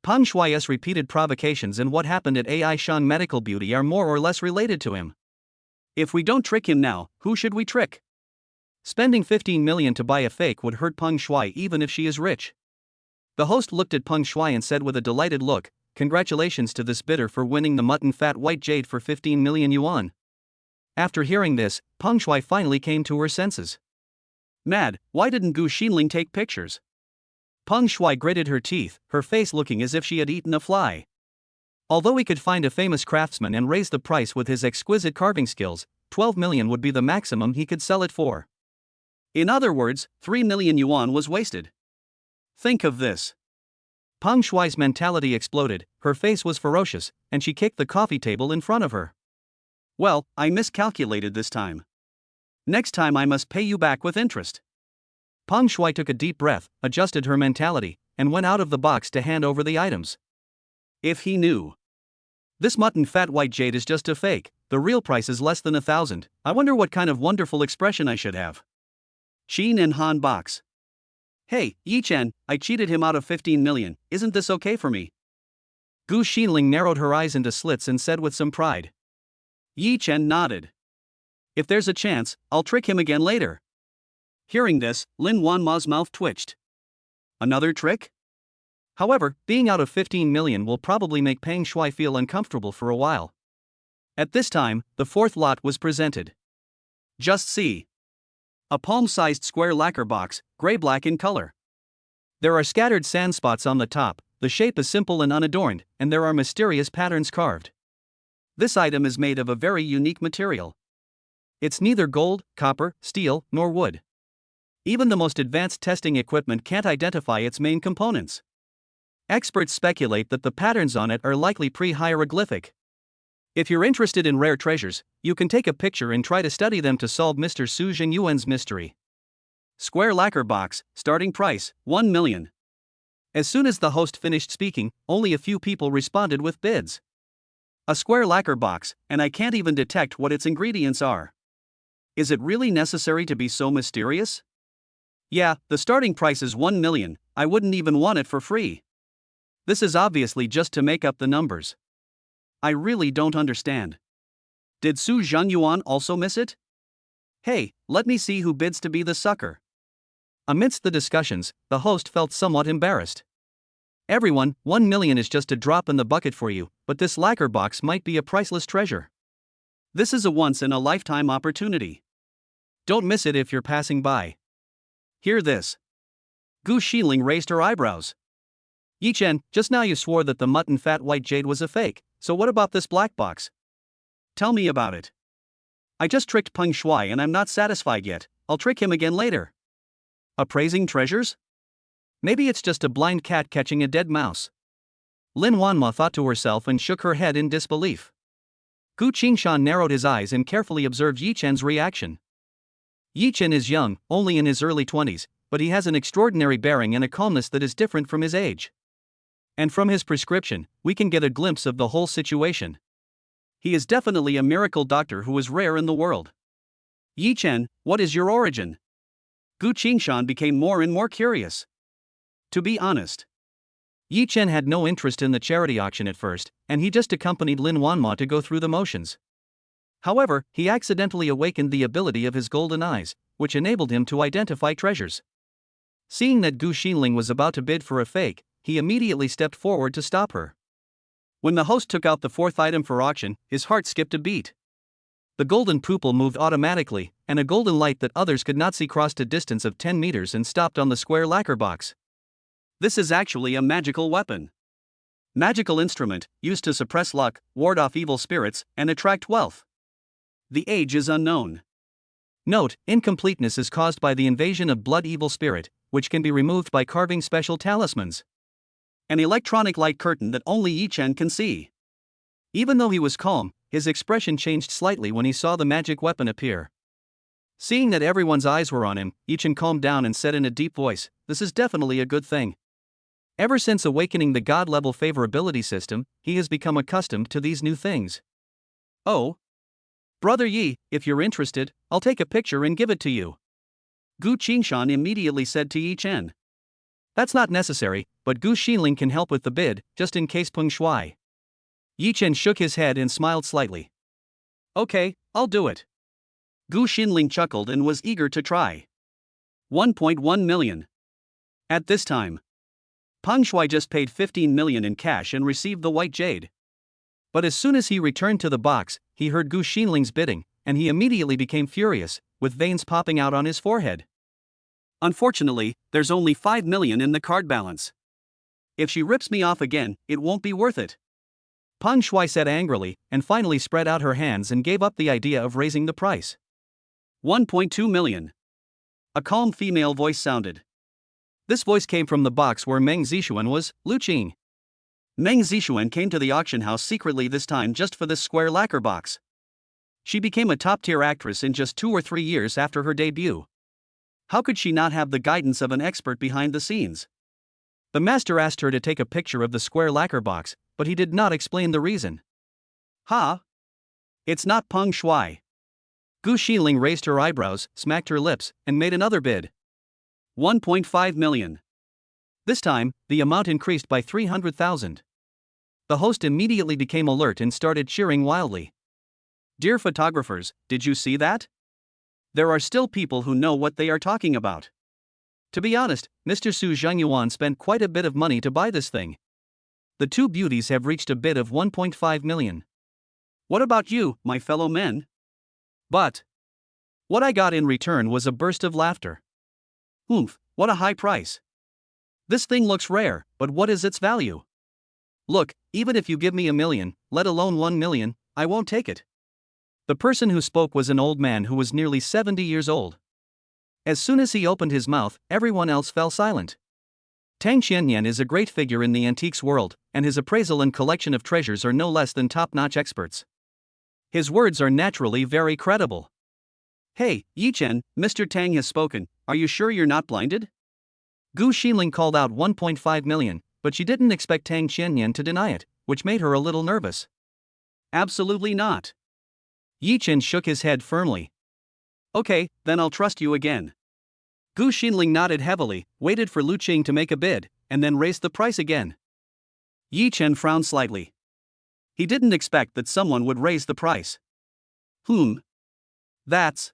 Peng Shuai's repeated provocations and what happened at AI Shan Medical Beauty are more or less related to him. If we don't trick him now, who should we trick? Spending 15 million to buy a fake would hurt Peng Shuai even if she is rich. The host looked at Peng Shuai and said with a delighted look, "Congratulations to this bidder for winning the mutton fat white jade for 15 million yuan." After hearing this, Peng Shuai finally came to her senses. Mad, why didn't Gu Xinling take pictures? Peng Shuai gritted her teeth, her face looking as if she had eaten a fly. Although he could find a famous craftsman and raise the price with his exquisite carving skills, 12 million would be the maximum he could sell it for. In other words, 3 million yuan was wasted. Think of this. Peng Shuai's mentality exploded, her face was ferocious, and she kicked the coffee table in front of her. Well, I miscalculated this time. Next time I must pay you back with interest. Peng Shuai took a deep breath, adjusted her mentality, and went out of the box to hand over the items. If he knew. This mutton fat white jade is just a fake, the real price is less than 1,000, I wonder what kind of wonderful expression I should have. Qin and Han box. Hey, Yi Chen, I cheated him out of 15 million, isn't this okay for me? Gu Xinling narrowed her eyes into slits and said with some pride. Yi Chen nodded. If there's a chance, I'll trick him again later. Hearing this, Lin Wanma's mouth twitched. Another trick? However, being out of 15 million will probably make Peng Shuai feel uncomfortable for a while. At this time, the fourth lot was presented. Just see. A palm-sized square lacquer box, gray-black in color. There are scattered sand spots on the top, the shape is simple and unadorned, and there are mysterious patterns carved. This item is made of a very unique material. It's neither gold, copper, steel, nor wood. Even the most advanced testing equipment can't identify its main components. Experts speculate that the patterns on it are likely pre-hieroglyphic. If you're interested in rare treasures, you can take a picture and try to study them to solve Mr. Su Zhengyuan's mystery. Square lacquer box, starting price, 1 million. As soon as the host finished speaking, only a few people responded with bids. A square lacquer box, and I can't even detect what its ingredients are. Is it really necessary to be so mysterious? Yeah, the starting price is 1 million, I wouldn't even want it for free. This is obviously just to make up the numbers. I really don't understand. Did Su Zhengyuan also miss it? Hey, let me see who bids to be the sucker. Amidst the discussions, the host felt somewhat embarrassed. Everyone, 1 million is just a drop in the bucket for you, but this lacquer box might be a priceless treasure. This is a once-in-a-lifetime opportunity. Don't miss it if you're passing by. Hear this. Gu Xiling raised her eyebrows. Yi Chen, just now you swore that the mutton fat white jade was a fake, so what about this black box? Tell me about it. I just tricked Peng Shuai and I'm not satisfied yet, I'll trick him again later. Appraising treasures? Maybe it's just a blind cat catching a dead mouse. Lin Wanma thought to herself and shook her head in disbelief. Gu Qingshan narrowed his eyes and carefully observed Yi Chen's reaction. Yi Chen is young, only in his early 20s, but he has an extraordinary bearing and a calmness that is different from his age. And from his prescription, we can get a glimpse of the whole situation. He is definitely a miracle doctor who is rare in the world. Yi Chen, what is your origin? Gu Qingshan became more and more curious. To be honest, Yi Chen had no interest in the charity auction at first, and he just accompanied Lin Wanma to go through the motions. However, he accidentally awakened the ability of his golden eyes, which enabled him to identify treasures. Seeing that Gu Xiling was about to bid for a fake, he immediately stepped forward to stop her. When the host took out the fourth item for auction, his heart skipped a beat. The golden pupil moved automatically, and a golden light that others could not see crossed a distance of 10 meters and stopped on the square lacquer box. This is actually a magical weapon. Magical instrument, used to suppress luck, ward off evil spirits, and attract wealth. The age is unknown. Note, incompleteness is caused by the invasion of blood evil spirit, which can be removed by carving special talismans. An electronic light curtain that only Yi Chen can see. Even though he was calm, his expression changed slightly when he saw the magic weapon appear. Seeing that everyone's eyes were on him, Yi Chen calmed down and said in a deep voice, "This is definitely a good thing." Ever since awakening the God-level favorability system, he has become accustomed to these new things. Oh? Brother Yi, if you're interested, I'll take a picture and give it to you. Gu Qingshan immediately said to Yi Chen. That's not necessary, but Gu Xiling can help with the bid, just in case Peng Shuai. Yi Chen shook his head and smiled slightly. Okay, I'll do it. Gu Xiling chuckled and was eager to try. 1.1 million. At this time, Peng Shuai just paid 15 million in cash and received the white jade. But as soon as he returned to the box, he heard Gu Xiling's bidding, and he immediately became furious, with veins popping out on his forehead. Unfortunately, there's only 5 million in the card balance. If she rips me off again, it won't be worth it. Peng Shuai said angrily, and finally spread out her hands and gave up the idea of raising the price. 1.2 million. A calm female voice sounded. This voice came from the box where Meng Zixuan was, Lu Qing. Meng Zixuan came to the auction house secretly this time just for this square lacquer box. She became a top-tier actress in just 2 or 3 years after her debut. How could she not have the guidance of an expert behind the scenes? The master asked her to take a picture of the square lacquer box, but he did not explain the reason. Ha! It's not Peng Shuai. Gu Xiling raised her eyebrows, smacked her lips, and made another bid. 1.5 million. This time, the amount increased by 300,000. The host immediately became alert and started cheering wildly. Dear photographers, did you see that? There are still people who know what they are talking about. To be honest, Mr. Su Zhengyuan spent quite a bit of money to buy this thing. The two beauties have reached a bid of 1.5 million. What about you, my fellow men? But what I got in return was a burst of laughter. Oomph, what a high price. This thing looks rare, but what is its value? Look, even if you give me 1 million, let alone 1 million, I won't take it. The person who spoke was an old man who was nearly 70 years old. As soon as he opened his mouth, everyone else fell silent. Tang Qianyan is a great figure in the antiques world, and his appraisal and collection of treasures are no less than top-notch experts. His words are naturally very credible. Hey, Yichen, Mr. Tang has spoken, are you sure you're not blinded? Gu Xinling called out 1.5 million, but she didn't expect Tang Qianyan to deny it, which made her a little nervous. Absolutely not. Yichen shook his head firmly. Okay, then I'll trust you again. Gu Xinling nodded heavily, waited for Lu Qing to make a bid, and then raised the price again. Yichen frowned slightly. He didn't expect that someone would raise the price. That's.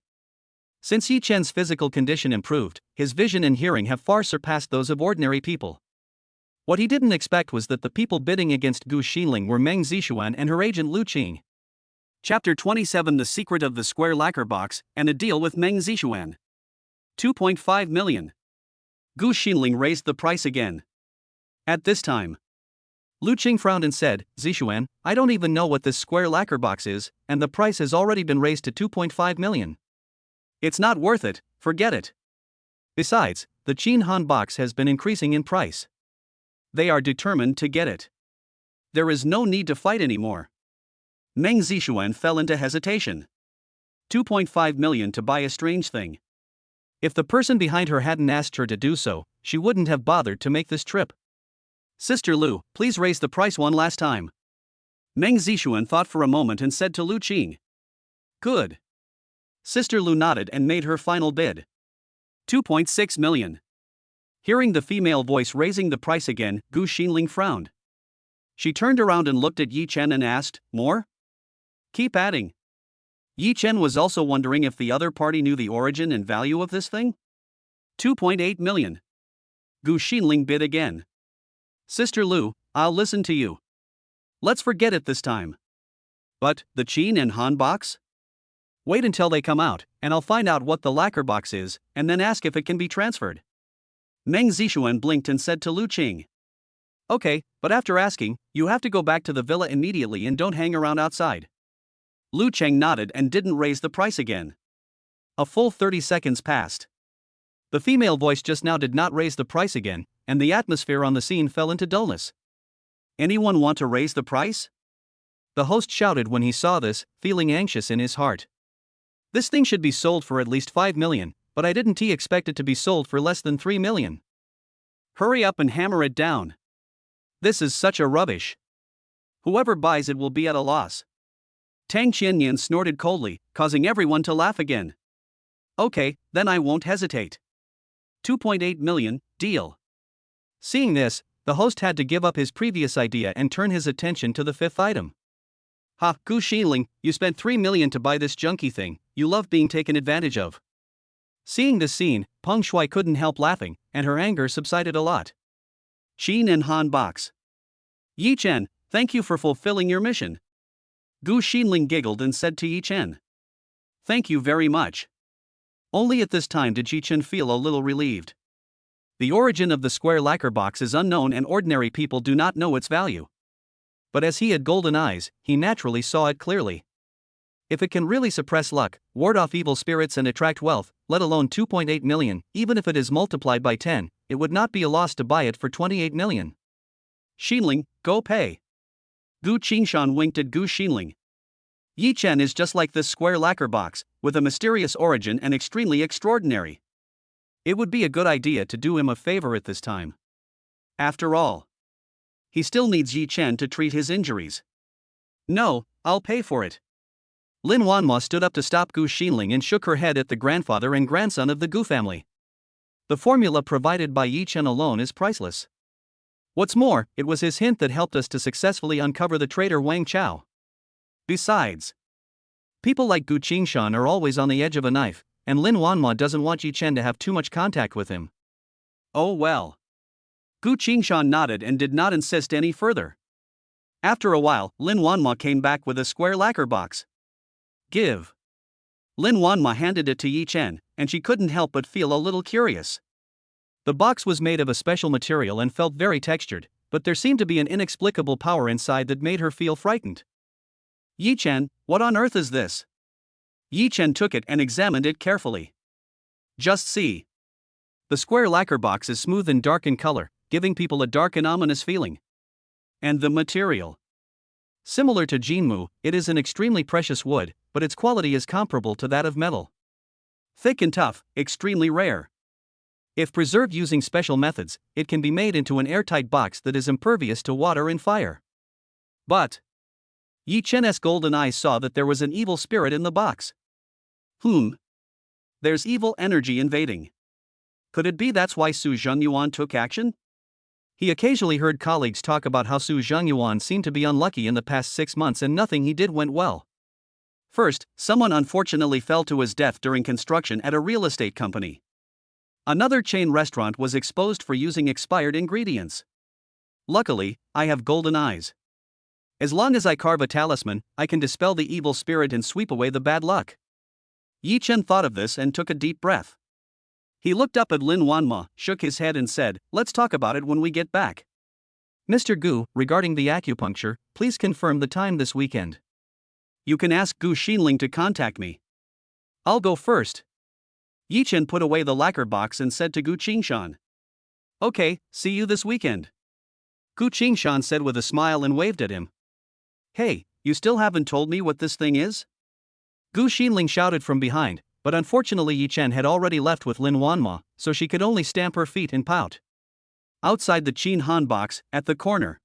Since Yichen's physical condition improved, his vision and hearing have far surpassed those of ordinary people. What he didn't expect was that the people bidding against Gu Xinling were Meng Zixuan and her agent Lu Qing. Chapter 27: The Secret of the Square Lacquer Box and a Deal with Meng Zixuan. 2.5 million. Gu Xinling raised the price again. At this time, Lu Qing frowned and said, Zixuan, I don't even know what this square lacquer box is, and the price has already been raised to 2.5 million. It's not worth it, forget it. Besides, the Qin Han box has been increasing in price. They are determined to get it. There is no need to fight anymore. Meng Zixuan fell into hesitation. 2.5 million to buy a strange thing. If the person behind her hadn't asked her to do so, she wouldn't have bothered to make this trip. Sister Lu, please raise the price one last time. Meng Zixuan thought for a moment and said to Lu Qing. Good. Sister Lu nodded and made her final bid. 2.6 million. Hearing the female voice raising the price again, Gu Xinling frowned. She turned around and looked at Yichen and asked, More? Keep adding. Yichen was also wondering if the other party knew the origin and value of this thing. 2.8 million. Gu Xinling bid again. Sister Lu, I'll listen to you. Let's forget it this time. But, the Qin and Han box? Wait until they come out, and I'll find out what the lacquer box is, and then ask if it can be transferred. Meng Zixuan blinked and said to Lu Qing. Okay, but after asking, you have to go back to the villa immediately and don't hang around outside. Lu Qing nodded and didn't raise the price again. A full 30 seconds passed. The female voice just now did not raise the price again, and the atmosphere on the scene fell into dullness. Anyone want to raise the price? The host shouted when he saw this, feeling anxious in his heart. This thing should be sold for at least 5 million, but I didn't expect it to be sold for less than 3 million. Hurry up and hammer it down. This is such a rubbish. Whoever buys it will be at a loss. Tang Qianyan snorted coldly, causing everyone to laugh again. Okay, then I won't hesitate. 2.8 million, deal. Seeing this, the host had to give up his previous idea and turn his attention to the fifth item. Ha, Gu Xinling, you spent 3 million to buy this junky thing, you love being taken advantage of. Seeing this scene, Peng Shuai couldn't help laughing, and her anger subsided a lot. Qin and Han box. Yichen, thank you for fulfilling your mission. Gu Xinling giggled and said to Yichen. Thank you very much. Only at this time did Yichen feel a little relieved. The origin of the square lacquer box is unknown and ordinary people do not know its value. But as he had golden eyes, he naturally saw it clearly. If it can really suppress luck, ward off evil spirits and attract wealth, let alone 2.8 million, even if it is multiplied by 10, it would not be a loss to buy it for 28 million. Xinling, go pay. Gu Qingshan winked at Gu Xinling. Yichen is just like this square lacquer box, with a mysterious origin and extremely extraordinary. It would be a good idea to do him a favor at this time. After all, he still needs Yichen to treat his injuries. No, I'll pay for it. Lin Wanma stood up to stop Gu Xinling and shook her head at the grandfather and grandson of the Gu family. The formula provided by Yichen alone is priceless. What's more, it was his hint that helped us to successfully uncover the traitor Wang Chao. Besides, people like Gu Qingshan are always on the edge of a knife, and Lin Wanma doesn't want Yichen to have too much contact with him. Oh well. Gu Qingshan nodded and did not insist any further. After a while, Lin Wanma came back with a square lacquer box. Give. Lin Wanma handed it to Yichen, and she couldn't help but feel a little curious. The box was made of a special material and felt very textured, but there seemed to be an inexplicable power inside that made her feel frightened. Yi Chen, what on earth is this? Yi Chen took it and examined it carefully. Just see. The square lacquer box is smooth and dark in color, giving people a dark and ominous feeling. And the material. Similar to Jinmu, it is an extremely precious wood, but its quality is comparable to that of metal. Thick and tough, extremely rare. If preserved using special methods, it can be made into an airtight box that is impervious to water and fire. But Yi Chen's golden eyes saw that there was an evil spirit in the box. There's evil energy invading. Could it be that's why Su Zhengyuan took action? He occasionally heard colleagues talk about how Su Zhengyuan seemed to be unlucky in the past 6 months and nothing he did went well. First, someone unfortunately fell to his death during construction at a real estate company. Another chain restaurant was exposed for using expired ingredients. Luckily, I have golden eyes. As long as I carve a talisman, I can dispel the evil spirit and sweep away the bad luck. Yi Chen thought of this and took a deep breath. He looked up at Lin Wanma, shook his head and said, "Let's talk about it when we get back." Mr. Gu, regarding the acupuncture, please confirm the time this weekend. You can ask Gu Xinling to contact me. I'll go first. Yi Chen put away the lacquer box and said to Gu Qingshan. Okay, see you this weekend. Gu Qingshan said with a smile and waved at him. Hey, you still haven't told me what this thing is? Gu Xinling shouted from behind, but unfortunately Yi Chen had already left with Lin Wanma, so she could only stamp her feet and pout. Outside the Qin Han box, at the corner,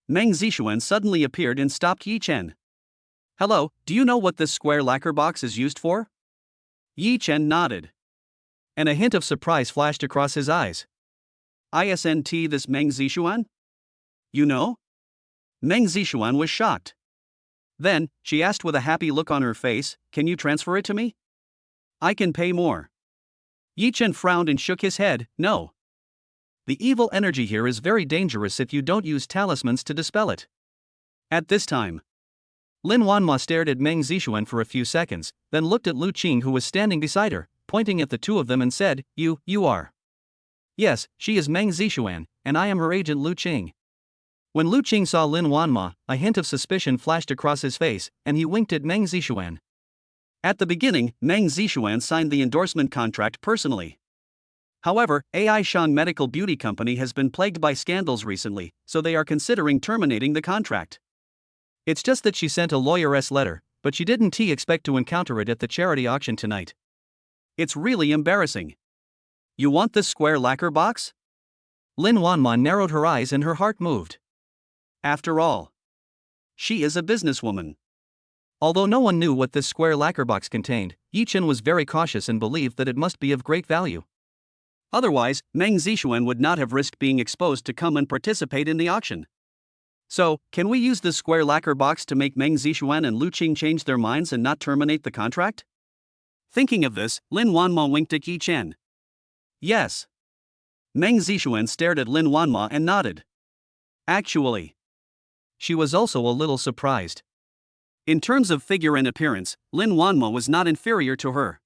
Meng Zixuan suddenly appeared and stopped Yi Chen. Hello, do you know what this square lacquer box is used for? Yi Chen nodded. And a hint of surprise flashed across his eyes. Isn't this Meng Zixuan? You know? Meng Zixuan was shocked. Then, she asked with a happy look on her face, "Can you transfer it to me? I can pay more." Yi Chen frowned and shook his head, "No. The evil energy here is very dangerous if you don't use talismans to dispel it." At this time, Lin Wanma stared at Meng Zixuan for a few seconds, then looked at Lu Qing who was standing beside her, pointing at the two of them and said, You are. Yes, she is Meng Zixuan, and I am her agent Lu Qing. When Lu Qing saw Lin Wanma, a hint of suspicion flashed across his face, and he winked at Meng Zixuan. At the beginning, Meng Zixuan signed the endorsement contract personally. However, AI Shang Medical Beauty Company has been plagued by scandals recently, so they are considering terminating the contract. It's just that she sent a lawyer's letter, but she didn't expect to encounter it at the charity auction tonight. It's really embarrassing. You want this square lacquer box? Lin Wanma narrowed her eyes and her heart moved. After all, she is a businesswoman. Although no one knew what this square lacquer box contained, Yi Chen was very cautious and believed that it must be of great value. Otherwise, Meng Zixuan would not have risked being exposed to come and participate in the auction. So, can we use this square lacquer box to make Meng Zixuan and Lu Qing change their minds and not terminate the contract? Thinking of this, Lin Wanma winked at Yi Chen. Yes. Meng Zixuan stared at Lin Wanma and nodded. Actually, she was also a little surprised. In terms of figure and appearance, Lin Wanma was not inferior to her.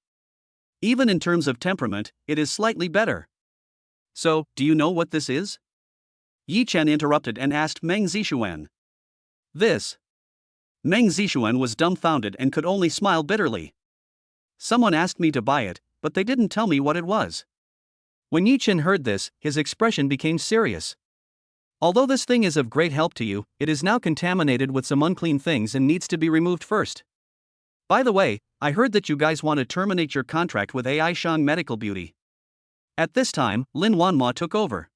Even in terms of temperament, it is slightly better. So, do you know what this is? Yi Chen interrupted and asked Meng Zixuan. This. Meng Zixuan was dumbfounded and could only smile bitterly. Someone asked me to buy it, but they didn't tell me what it was. When Yi Chen heard this, his expression became serious. Although this thing is of great help to you, it is now contaminated with some unclean things and needs to be removed first. By the way, I heard that you guys want to terminate your contract with AI Shang Medical Beauty. At this time, Lin Wanma took over.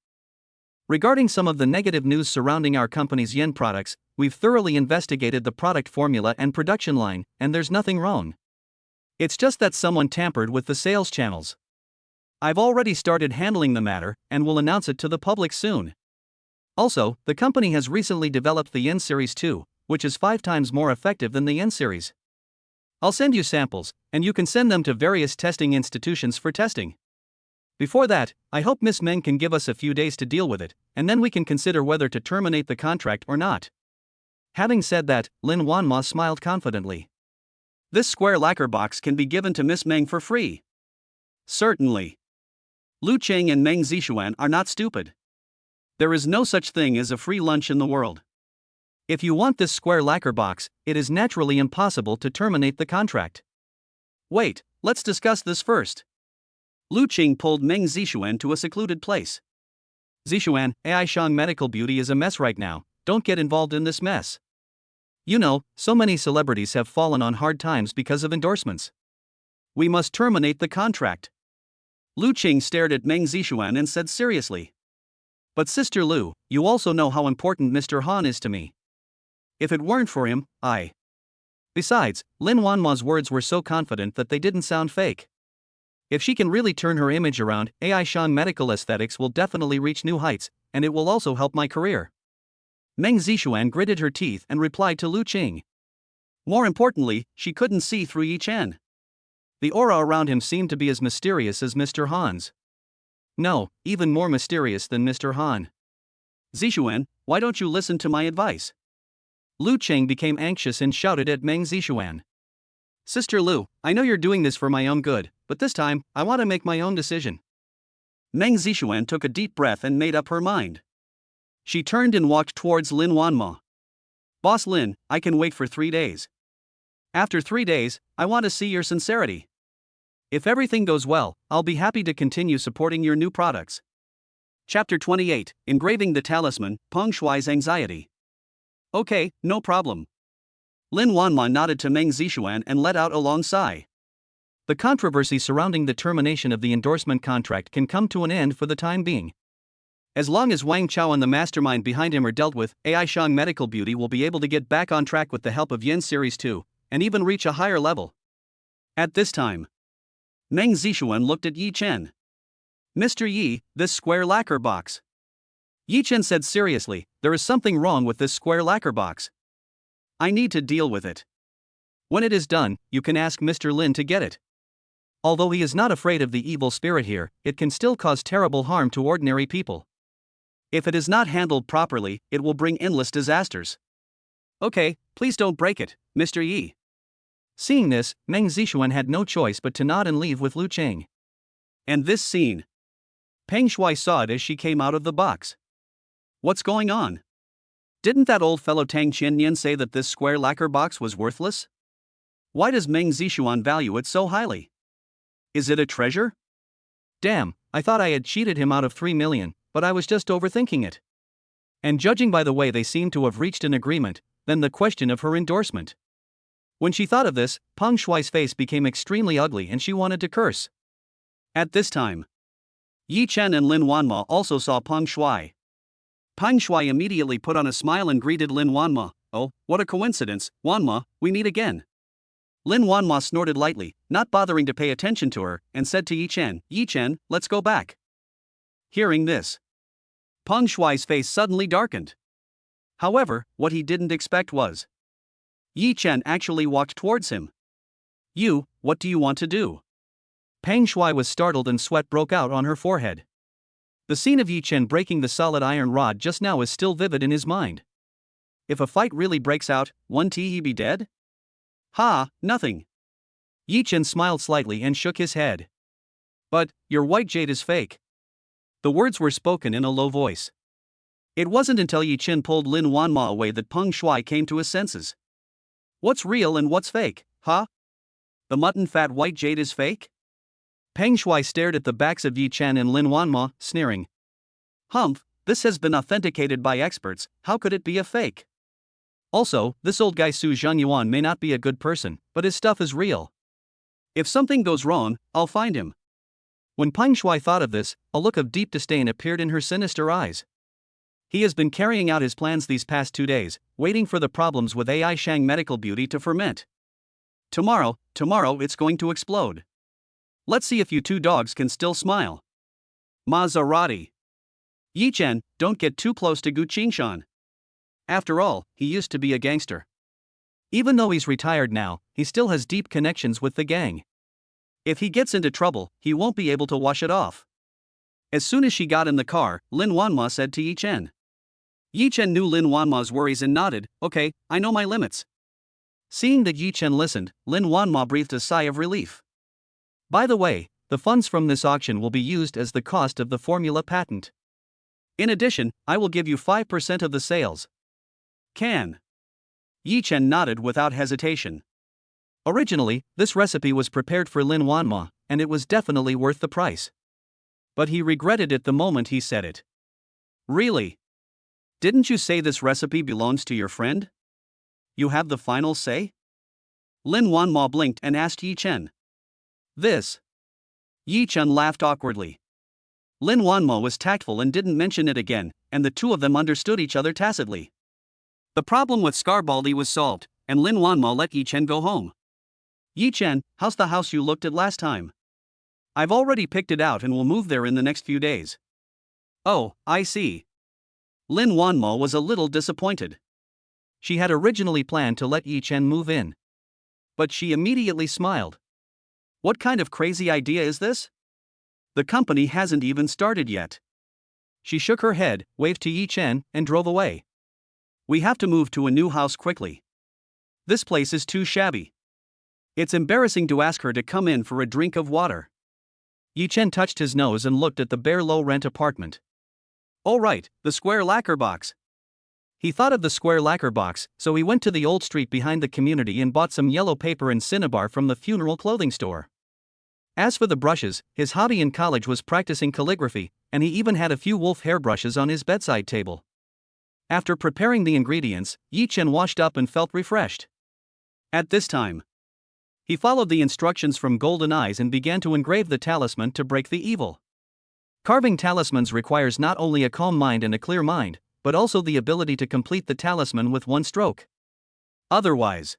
Regarding some of the negative news surrounding our company's yen products, we've thoroughly investigated the product formula and production line, and there's nothing wrong. It's just that someone tampered with the sales channels. I've already started handling the matter, and will announce it to the public soon. Also, the company has recently developed the Yen Series 2, which is 5 times more effective than the Yen Series. I'll send you samples, and you can send them to various testing institutions for testing. Before that, I hope Miss Meng can give us a few days to deal with it, and then we can consider whether to terminate the contract or not. Having said that, Lin Wanma smiled confidently. This square lacquer box can be given to Miss Meng for free. Certainly. Lu Qing and Meng Zixuan are not stupid. There is no such thing as a free lunch in the world. If you want this square lacquer box, it is naturally impossible to terminate the contract. Wait, let's discuss this first. Lu Qing pulled Meng Zixuan to a secluded place. Zixuan, AI Shang Medical Beauty is a mess right now, don't get involved in this mess. You know, so many celebrities have fallen on hard times because of endorsements. We must terminate the contract. Lu Qing stared at Meng Zixuan and said seriously. But Sister Lu, you also know how important Mr. Han is to me. If it weren't for him, Besides, Lin Wanma's words were so confident that they didn't sound fake. If she can really turn her image around, AI Shang Medical Aesthetics will definitely reach new heights, and it will also help my career. Meng Zixuan gritted her teeth and replied to Lu Qing. More importantly, she couldn't see through Yi Chen. The aura around him seemed to be as mysterious as Mr. Han's. No, even more mysterious than Mr. Han. Zixuan, why don't you listen to my advice? Lu Qing became anxious and shouted at Meng Zixuan. Sister Lu, I know you're doing this for my own good, but this time, I want to make my own decision. Meng Zixuan took a deep breath and made up her mind. She turned and walked towards Lin Wanma. Boss Lin, I can wait for 3 days. After 3 days, I want to see your sincerity. If everything goes well, I'll be happy to continue supporting your new products. Chapter 28, Engraving the Talisman, Peng Shuai's Anxiety. Okay, no problem. Lin Wanma nodded to Meng Zixuan and let out a long sigh. The controversy surrounding the termination of the endorsement contract can come to an end for the time being. As long as Wang Chao and the mastermind behind him are dealt with, AI Shang Medical Beauty will be able to get back on track with the help of Yen Series 2, and even reach a higher level. At this time, Meng Zixuan looked at Yi Chen. Mr. Yi, this square lacquer box. Yi Chen said seriously, there is something wrong with this square lacquer box. I need to deal with it. When it is done, you can ask Mr. Lin to get it. Although he is not afraid of the evil spirit here, it can still cause terrible harm to ordinary people. If it is not handled properly, it will bring endless disasters. Okay, please don't break it, Mr. Yi. Seeing this, Meng Zixuan had no choice but to nod and leave with Lu Qing. And this scene. Peng Shuai saw it as she came out of the box. What's going on? Didn't that old fellow Tang Qiannian say that this square lacquer box was worthless? Why does Meng Zixuan value it so highly? Is it a treasure? Damn, I thought I had cheated him out of 3 million, but I was just overthinking it. And judging by the way they seemed to have reached an agreement, then the question of her endorsement. When she thought of this, Peng Shuai's face became extremely ugly and she wanted to curse. At this time, Yi Chen and Lin Wanma also saw Peng Shuai. Peng Shuai immediately put on a smile and greeted Lin Wanma. Oh, what a coincidence, Wanma, we meet again. Lin Wanma snorted lightly, not bothering to pay attention to her, and said to Yi Chen, let's go back. Hearing this, Peng Shuai's face suddenly darkened. However, what he didn't expect was Yi Chen actually walked towards him. You, what do you want to do? Peng Shuai was startled and sweat broke out on her forehead. The scene of Yi Chen breaking the solid iron rod just now is still vivid in his mind. If a fight really breaks out, won't he be dead? Ha, nothing. Yi Chen smiled slightly and shook his head. But, your white jade is fake. The words were spoken in a low voice. It wasn't until Yi Chen pulled Lin Wanma away that Peng Shuai came to his senses. What's real and what's fake, huh? The mutton fat white jade is fake? Peng Shuai stared at the backs of Yi Chen and Lin Wanma, sneering. Humph, this has been authenticated by experts, how could it be a fake? Also, this old guy Su Zhanyuan may not be a good person, but his stuff is real. If something goes wrong, I'll find him. When Peng Shuai thought of this, a look of deep disdain appeared in her sinister eyes. He has been carrying out his plans these past 2 days, waiting for the problems with AI Shang Medical Beauty to ferment. Tomorrow it's going to explode. Let's see if you two dogs can still smile. Maserati. Yi Chen, don't get too close to Gu Qingshan. After all, he used to be a gangster. Even though he's retired now, he still has deep connections with the gang. If he gets into trouble, he won't be able to wash it off. As soon as she got in the car, Lin Wanma said to Yi Chen. Yi Chen knew Lin Wanma's worries and nodded, okay, I know my limits. Seeing that Yi Chen listened, Lin Wanma breathed a sigh of relief. By the way, the funds from this auction will be used as the cost of the formula patent. In addition, I will give you 5% of the sales. Can. Yi Chen nodded without hesitation. Originally, this recipe was prepared for Lin Wanma, and it was definitely worth the price. But he regretted it the moment he said it. Really? Didn't you say this recipe belongs to your friend? You have the final say? Lin Wanma blinked and asked Yi Chen. This. Yi Chen laughed awkwardly. Lin Wanma was tactful and didn't mention it again, and the two of them understood each other tacitly. The problem with Scarbaldi was solved, and Lin Wanma let Yi Chen go home. Yi Chen, how's the house you looked at last time? I've already picked it out and will move there in the next few days. Oh, I see. Lin Wanma was a little disappointed. She had originally planned to let Yi Chen move in. But she immediately smiled. What kind of crazy idea is this? The company hasn't even started yet. She shook her head, waved to Yi Chen, and drove away. We have to move to a new house quickly. This place is too shabby. It's embarrassing to ask her to come in for a drink of water. Yi Chen touched his nose and looked at the bare low-rent apartment. Oh right, the square lacquer box. He thought of the square lacquer box, so he went to the old street behind the community and bought some yellow paper and cinnabar from the funeral clothing store. As for the brushes, his hobby in college was practicing calligraphy, and he even had a few wolf hair brushes on his bedside table. After preparing the ingredients, Yi Chen washed up and felt refreshed. At this time, he followed the instructions from Golden Eyes and began to engrave the talisman to break the evil. Carving talismans requires not only a calm mind and a clear mind, but also the ability to complete the talisman with one stroke. Otherwise,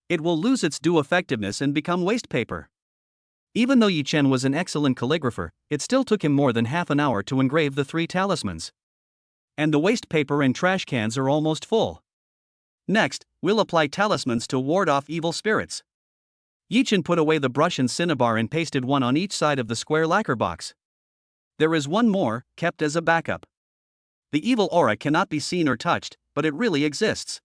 it will lose its due effectiveness and become waste paper. Even though Yi Chen was an excellent calligrapher, it still took him more than half an hour to engrave the 3 talismans. And the waste paper and trash cans are almost full. Next, we'll apply talismans to ward off evil spirits. Yi Chen put away the brush and cinnabar and pasted one on each side of the square lacquer box. There is one more, kept as a backup. The evil aura cannot be seen or touched, but it really exists.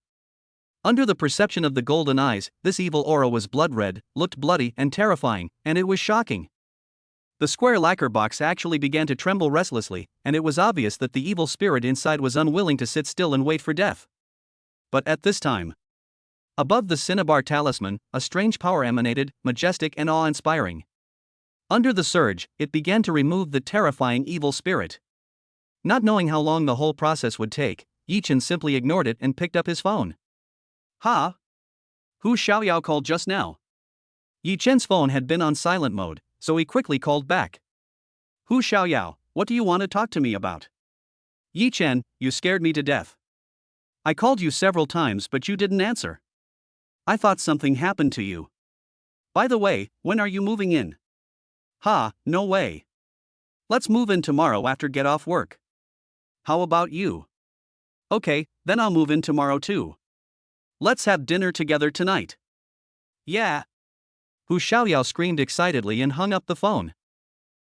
Under the perception of the Golden Eyes, this evil aura was blood red, looked bloody and terrifying, and it was shocking. The square lacquer box actually began to tremble restlessly, and it was obvious that the evil spirit inside was unwilling to sit still and wait for death. But at this time, above the cinnabar talisman, a strange power emanated, majestic and awe-inspiring. Under the surge, it began to remove the terrifying evil spirit. Not knowing how long the whole process would take, Yi Chen simply ignored it and picked up his phone. Ha! Who Xiaoyao called just now? Yi Chen's phone had been on silent mode, so he quickly called back. Hu Xiaoyao, what do you want to talk to me about? Yi Chen, you scared me to death. I called you several times but you didn't answer. I thought something happened to you. By the way, when are you moving in? Ha, no way. Let's move in tomorrow after get off work. How about you? Okay, then I'll move in tomorrow too. Let's have dinner together tonight. Yeah. Hu Xiaoyao screamed excitedly and hung up the phone.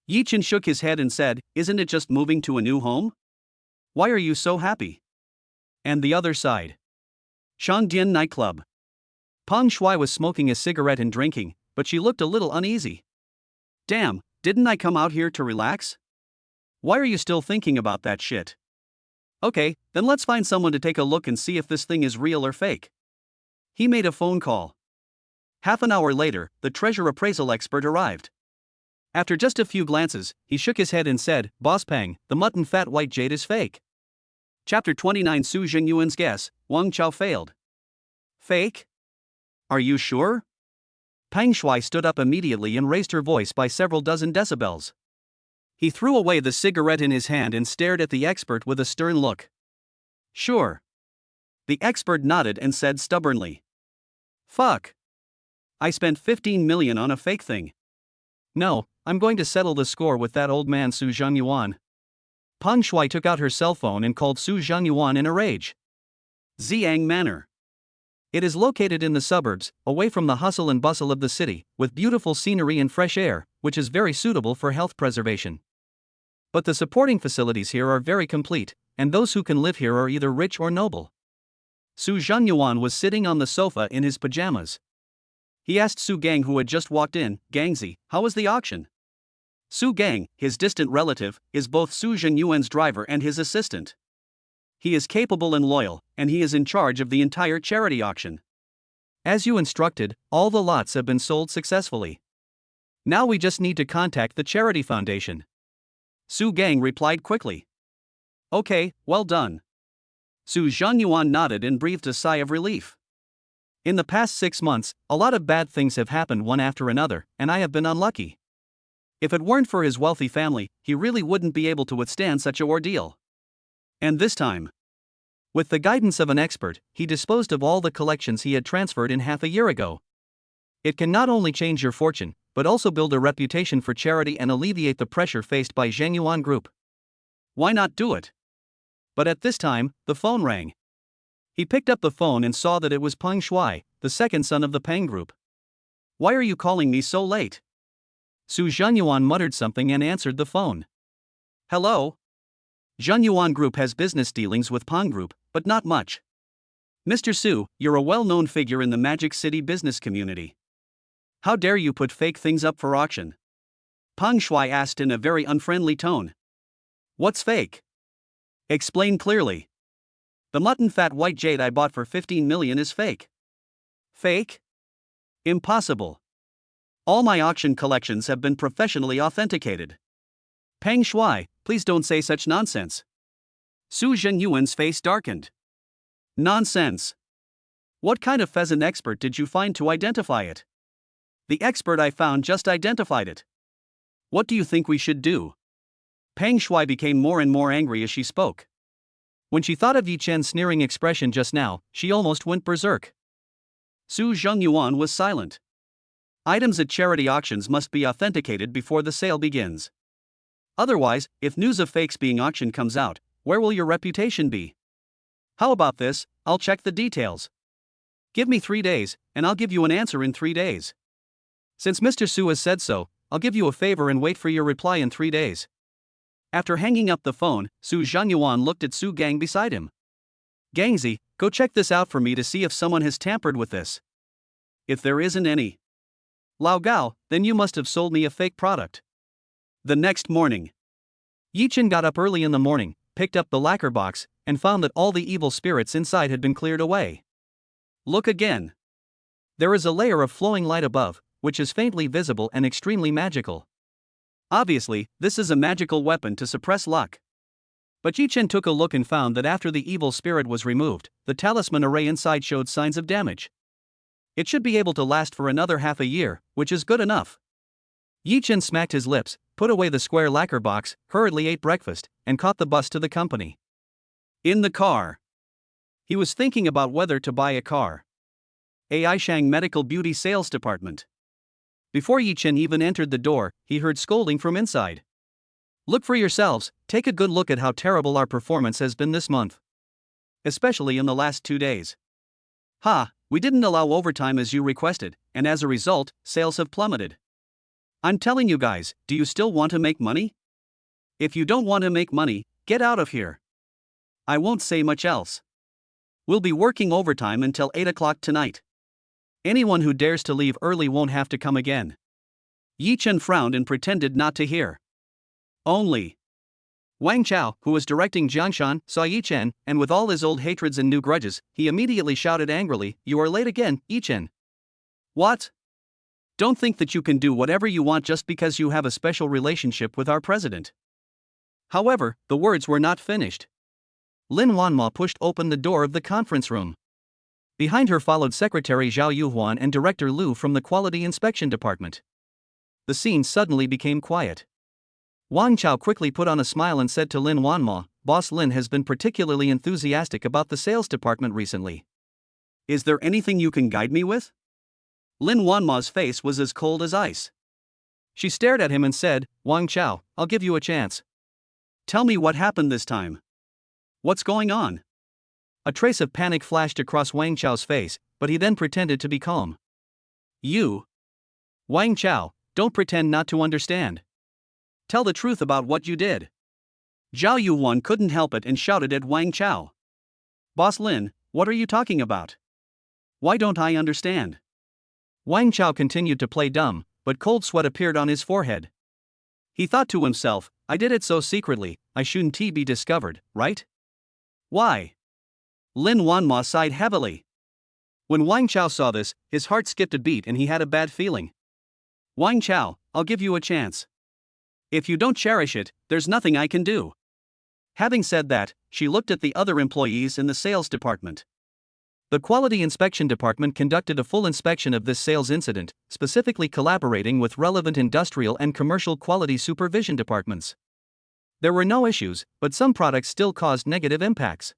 Yi Chen shook his head and said, isn't it just moving to a new home? Why are you so happy? And the other side. Shangdian nightclub. Peng Shuai was smoking a cigarette and drinking, but she looked a little uneasy. Damn, didn't I come out here to relax? Why are you still thinking about that shit? Okay, then let's find someone to take a look and see if this thing is real or fake. He made a phone call. Half an hour later, the treasure appraisal expert arrived. After just a few glances, he shook his head and said, Boss Peng, the mutton fat white jade is fake. Chapter 29 Su Jingyuan's guess, Wang Chao failed. Fake? Are you sure? Peng Shuai stood up immediately and raised her voice by several dozen decibels. He threw away the cigarette in his hand and stared at the expert with a stern look. Sure. The expert nodded and said stubbornly. Fuck. I spent 15 million on a fake thing. No, I'm going to settle the score with that old man Su Zhangyuan. Peng Shuai took out her cell phone and called Su Zhangyuan in a rage. Xiang Manor. It is located in the suburbs, away from the hustle and bustle of the city, with beautiful scenery and fresh air, which is very suitable for health preservation. But the supporting facilities here are very complete, and those who can live here are either rich or noble. Su Zhangyuan was sitting on the sofa in his pajamas. He asked Su Gang, who had just walked in, Gangzi, how was the auction? Su Gang, his distant relative, is both Su Zhangyuan's driver and his assistant. He is capable and loyal, and he is in charge of the entire charity auction. As you instructed, all the lots have been sold successfully. Now we just need to contact the charity foundation. Su Gang replied quickly. Okay, well done. Su Zhenyuan nodded and breathed a sigh of relief. In the past 6 months, a lot of bad things have happened one after another, and I have been unlucky. If it weren't for his wealthy family, he really wouldn't be able to withstand such an ordeal. And this time, with the guidance of an expert, he disposed of all the collections he had transferred in half a year ago. It can not only change your fortune, but also build a reputation for charity and alleviate the pressure faced by Zhenyuan Group. Why not do it? But at this time, the phone rang. He picked up the phone and saw that it was Peng Shuai, the second son of the Peng Group. Why are you calling me so late? Su Zhenyuan muttered something and answered the phone. Hello? Zhenyuan Group has business dealings with Peng Group, but not much. Mr. Su, you're a well-known figure in the Magic City business community. How dare you put fake things up for auction? Peng Shuai asked in a very unfriendly tone. What's fake? Explain clearly. The mutton fat white jade I bought for 15 million is fake. Fake? Impossible. All my auction collections have been professionally authenticated. Peng Shuai, please don't say such nonsense. Su Zhenyuan's face darkened. Nonsense. What kind of pheasant expert did you find to identify it? The expert I found just identified it. What do you think we should do? Peng Shuai became more and more angry as she spoke. When she thought of Yi Chen's sneering expression just now, she almost went berserk. Su Zhenyuan was silent. Items at charity auctions must be authenticated before the sale begins. Otherwise, if news of fakes being auctioned comes out, where will your reputation be? How about this? I'll check the details. Give me 3 days, and I'll give you an answer in 3 days. Since Mr. Su has said so, I'll give you a favor and wait for your reply in 3 days. After hanging up the phone, Su Zhenyuan looked at Su Gang beside him. Gangzi, go check this out for me to see if someone has tampered with this. If there isn't any. Lao Gao, then you must have sold me a fake product. The next morning, Yi Chen got up early in the morning, picked up the lacquer box, and found that all the evil spirits inside had been cleared away. Look again. There is a layer of flowing light above, which is faintly visible and extremely magical. Obviously, this is a magical weapon to suppress luck. But Yi Chen took a look and found that after the evil spirit was removed, the talisman array inside showed signs of damage. It should be able to last for another half a year, which is good enough. Yi Chen smacked his lips, put away the square lacquer box, hurriedly ate breakfast, and caught the bus to the company. In the car, he was thinking about whether to buy a car. Aishang Medical Beauty Sales Department. Before Yi Chen even entered the door, he heard scolding from inside. Look for yourselves, take a good look at how terrible our performance has been this month. Especially in the last 2 days. Ha, we didn't allow overtime as you requested, and as a result, sales have plummeted. I'm telling you guys, do you still want to make money? If you don't want to make money, get out of here. I won't say much else. We'll be working overtime until 8 o'clock tonight. Anyone who dares to leave early won't have to come again. Yi Chen frowned and pretended not to hear. Only Wang Chao, who was directing Jiangshan, saw Yi Chen, and with all his old hatreds and new grudges, he immediately shouted angrily, "You are late again, Yi Chen." What? Don't think that you can do whatever you want just because you have a special relationship with our president. However, the words were not finished. Lin Wanma pushed open the door of the conference room. Behind her followed Secretary Zhao Yuhuan and Director Lu from the Quality Inspection Department. The scene suddenly became quiet. Wang Chao quickly put on a smile and said to Lin Wanma, "Boss Lin has been particularly enthusiastic about the sales department recently. Is there anything you can guide me with?" Lin Wanma's face was as cold as ice. She stared at him and said, "Wang Chao, I'll give you a chance. Tell me what happened this time. What's going on?" A trace of panic flashed across Wang Chao's face, but he then pretended to be calm. "You, Wang Chao, don't pretend not to understand. Tell the truth about what you did." Zhao Yuhuan couldn't help it and shouted at Wang Chao. "Boss Lin, what are you talking about? Why don't I understand?" Wang Chao continued to play dumb, but cold sweat appeared on his forehead. He thought to himself, "I did it so secretly, I shouldn't be discovered, right? Why? Lin Wanma sighed heavily. When Wang Chao saw this, his heart skipped a beat and he had a bad feeling. Wang Chao, I'll give you a chance. If you don't cherish it, there's nothing I can do. Having said that, she looked at the other employees in the sales department. The quality inspection department conducted a full inspection of this sales incident, specifically collaborating with relevant industrial and commercial quality supervision departments. There were no issues, but some products still caused negative impacts.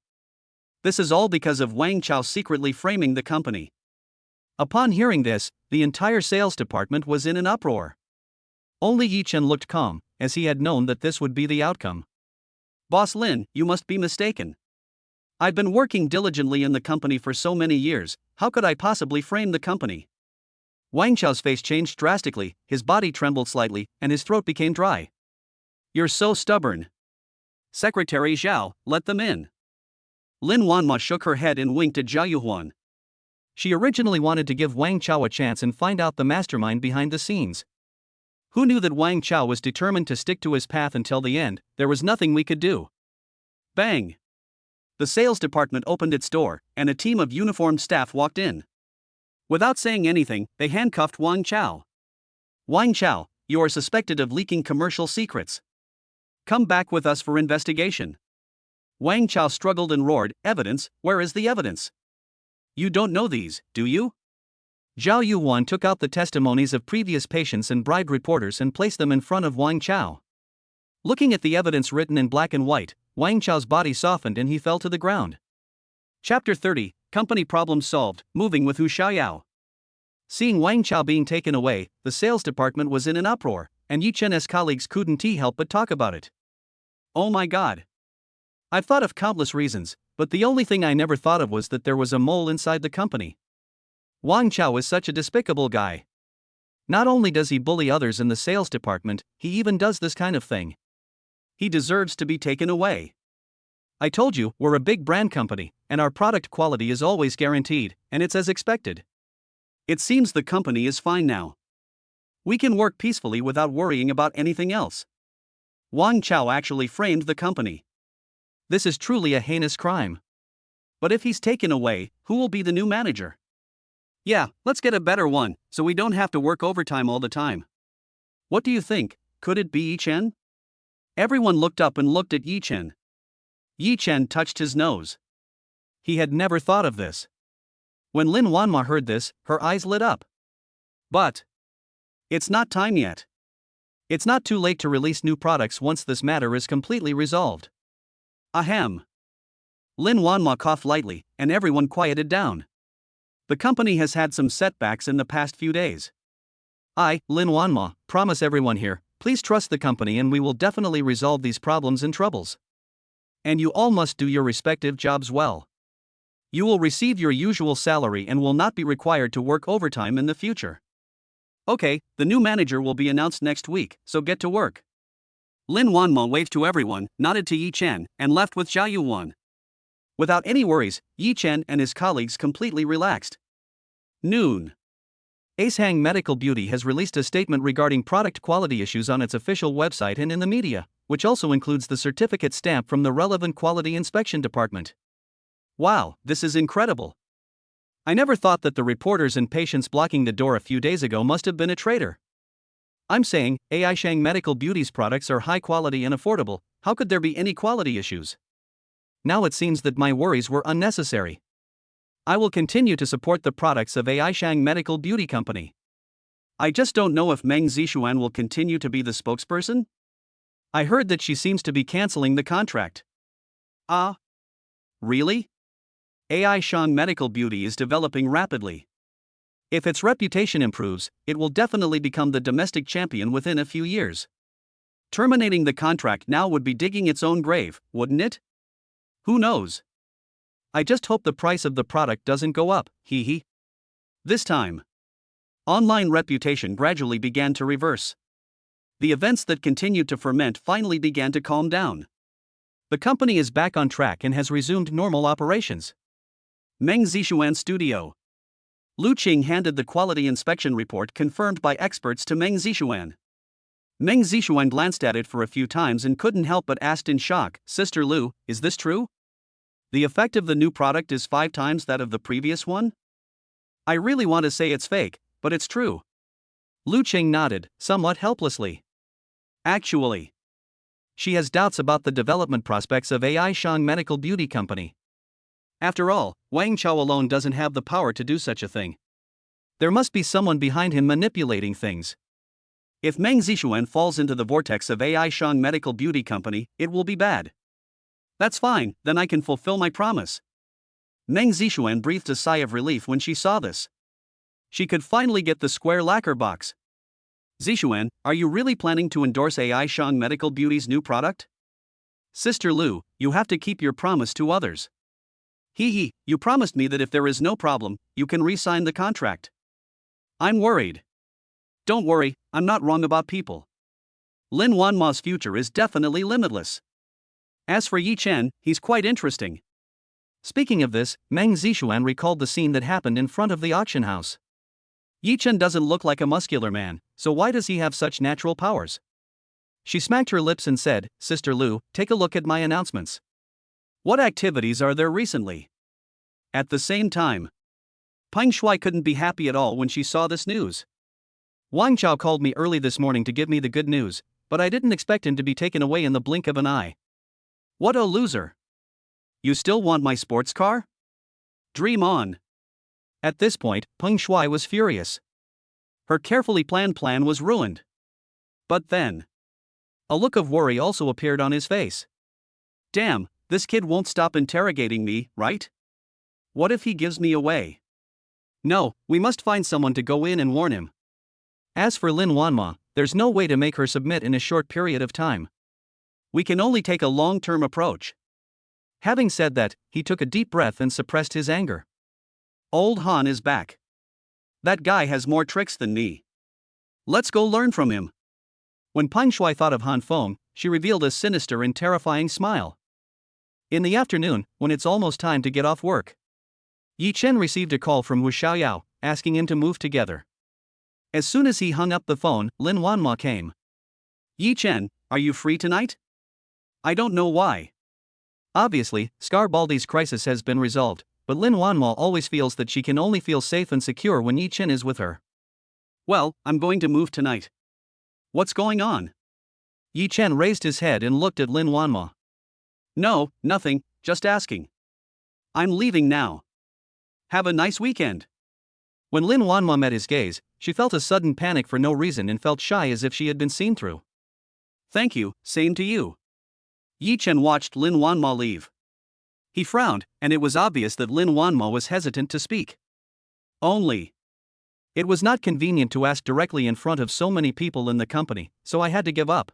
This is all because of Wang Chao secretly framing the company. Upon hearing this, the entire sales department was in an uproar. Only Yi Chen looked calm, as he had known that this would be the outcome. Boss Lin, you must be mistaken. I've been working diligently in the company for so many years, how could I possibly frame the company? Wang Chao's face changed drastically, his body trembled slightly, and his throat became dry. You're so stubborn. Secretary Zhao, let them in. Lin Wanma shook her head and winked at Zhao Yuhuan. She originally wanted to give Wang Chao a chance and find out the mastermind behind the scenes. Who knew that Wang Chao was determined to stick to his path until the end? There was nothing we could do. Bang! The sales department opened its door, and a team of uniformed staff walked in. Without saying anything, they handcuffed Wang Chao. Wang Chao, you are suspected of leaking commercial secrets. Come back with us for investigation. Wang Chao struggled and roared, Evidence, where is the evidence? You don't know these, do you? Zhao Yuan took out the testimonies of previous patients and bribed reporters and placed them in front of Wang Chao. Looking at the evidence written in black and white, Wang Chao's body softened and he fell to the ground. Chapter 30, Company Problem Solved, Moving with Hu Xiaoyao. Seeing Wang Chao being taken away, the sales department was in an uproar, and Yi Chen's colleagues couldn't help but talk about it. Oh my god. I've thought of countless reasons, but the only thing I never thought of was that there was a mole inside the company. Wang Chao is such a despicable guy. Not only does he bully others in the sales department, he even does this kind of thing. He deserves to be taken away. I told you, we're a big brand company, and our product quality is always guaranteed, and it's as expected. It seems the company is fine now. We can work peacefully without worrying about anything else. Wang Chao actually framed the company. This is truly a heinous crime. But if he's taken away, who will be the new manager? Yeah, let's get a better one, so we don't have to work overtime all the time. What do you think? Could it be Yi Chen? Everyone looked up and looked at Yi Chen. Yi Chen touched his nose. He had never thought of this. When Lin Wanma heard this, her eyes lit up. But it's not time yet. It's not too late to release new products once this matter is completely resolved. Ahem. Lin Wanma coughed lightly, and everyone quieted down. The company has had some setbacks in the past few days. I, Lin Wanma, promise everyone here, please trust the company and we will definitely resolve these problems and troubles. And you all must do your respective jobs well. You will receive your usual salary and will not be required to work overtime in the future. Okay, the new manager will be announced next week, so get to work. Lin Wanma waved to everyone, nodded to Yi Chen, and left with Zhao Yuan. Without any worries, Yi Chen and his colleagues completely relaxed. Noon. Acehang Medical Beauty has released a statement regarding product quality issues on its official website and in the media, which also includes the certificate stamp from the relevant quality inspection department. Wow, this is incredible. I never thought that the reporters and patients blocking the door a few days ago must have been a traitor. I'm saying, Acehang Medical Beauty's products are high quality and affordable, how could there be any quality issues? Now it seems that my worries were unnecessary. I will continue to support the products of Acehang Medical Beauty Company. I just don't know if Meng Zixuan will continue to be the spokesperson? I heard that she seems to be canceling the contract. Really? Acehang Medical Beauty is developing rapidly. If its reputation improves, it will definitely become the domestic champion within a few years. Terminating the contract now would be digging its own grave, wouldn't it? Who knows? I just hope the price of the product doesn't go up, hee. This time, online reputation gradually began to reverse. The events that continued to ferment finally began to calm down. The company is back on track and has resumed normal operations. Meng Zixuan Studio. Lu Qing handed the quality inspection report confirmed by experts to Meng Zixuan. Meng Zixuan glanced at it for a few times and couldn't help but ask in shock, Sister Lu, is this true? The effect of the new product is 5 times that of the previous one? I really want to say it's fake, but it's true. Lu Qing nodded, somewhat helplessly. Actually, She has doubts about the development prospects of AI Shang Medical Beauty Company. after all, Wang Chao alone doesn't have the power to do such a thing. There must be someone behind him manipulating things. If Meng Zixuan falls into the vortex of AI Shang Medical Beauty Company, it will be bad. That's fine, then I can fulfill my promise. Meng Zixuan breathed a sigh of relief when she saw this. She could finally get the square lacquer box. Zixuan, are you really planning to endorse AI Shang Medical Beauty's new product? Sister Lu, you have to keep your promise to others. Hee, you promised me that if there is no problem, you can re-sign the contract. I'm worried. Don't worry, I'm not wrong about people. Lin Wanma's future is definitely limitless. As for Yi Chen, he's quite interesting. Speaking of this, Meng Zixuan recalled the scene that happened in front of the auction house. Yi Chen doesn't look like a muscular man, so why does he have such natural powers? She smacked her lips and said, Sister Lu, take a look at my announcements. What activities are there recently? At the same time, Peng Shuai couldn't be happy at all when she saw this news. Wang Chao called me early this morning to give me the good news, but I didn't expect him to be taken away in the blink of an eye. What a loser. You still want my sports car? Dream on. At this point, Peng Shuai was furious. Her carefully planned plan was ruined. But then, a look of worry also appeared on his face. Damn, this kid won't stop interrogating me, right? What if he gives me away? No, we must find someone to go in and warn him. As for Lin Wanma, there's no way to make her submit in a short period of time. We can only take a long-term approach. Having said that, he took a deep breath and suppressed his anger. Old Han is back. That guy has more tricks than me. Let's go learn from him. When Peng Shuai thought of Han Feng, she revealed a sinister and terrifying smile. In the afternoon, when it's almost time to get off work, Yi Chen received a call from Wu Xiaoyao, asking him to move together. As soon as he hung up the phone, Lin Wanma came. Yi Chen, are you free tonight? I don't know why. Obviously, Scarbaldi's crisis has been resolved, but Lin Wanma always feels that she can only feel safe and secure when Yi Chen is with her. Well, I'm going to move tonight. What's going on? Yi Chen raised his head and looked at Lin Wanma. No, nothing, just asking. I'm leaving now. Have a nice weekend. When Lin Wanma met his gaze, she felt a sudden panic for no reason and felt shy as if she had been seen through. Thank you, same to you. Yi Chen watched Lin Wanma leave. He frowned, and it was obvious that Lin Wanma was hesitant to speak. It was not convenient to ask directly in front of so many people in the company, so I had to give up.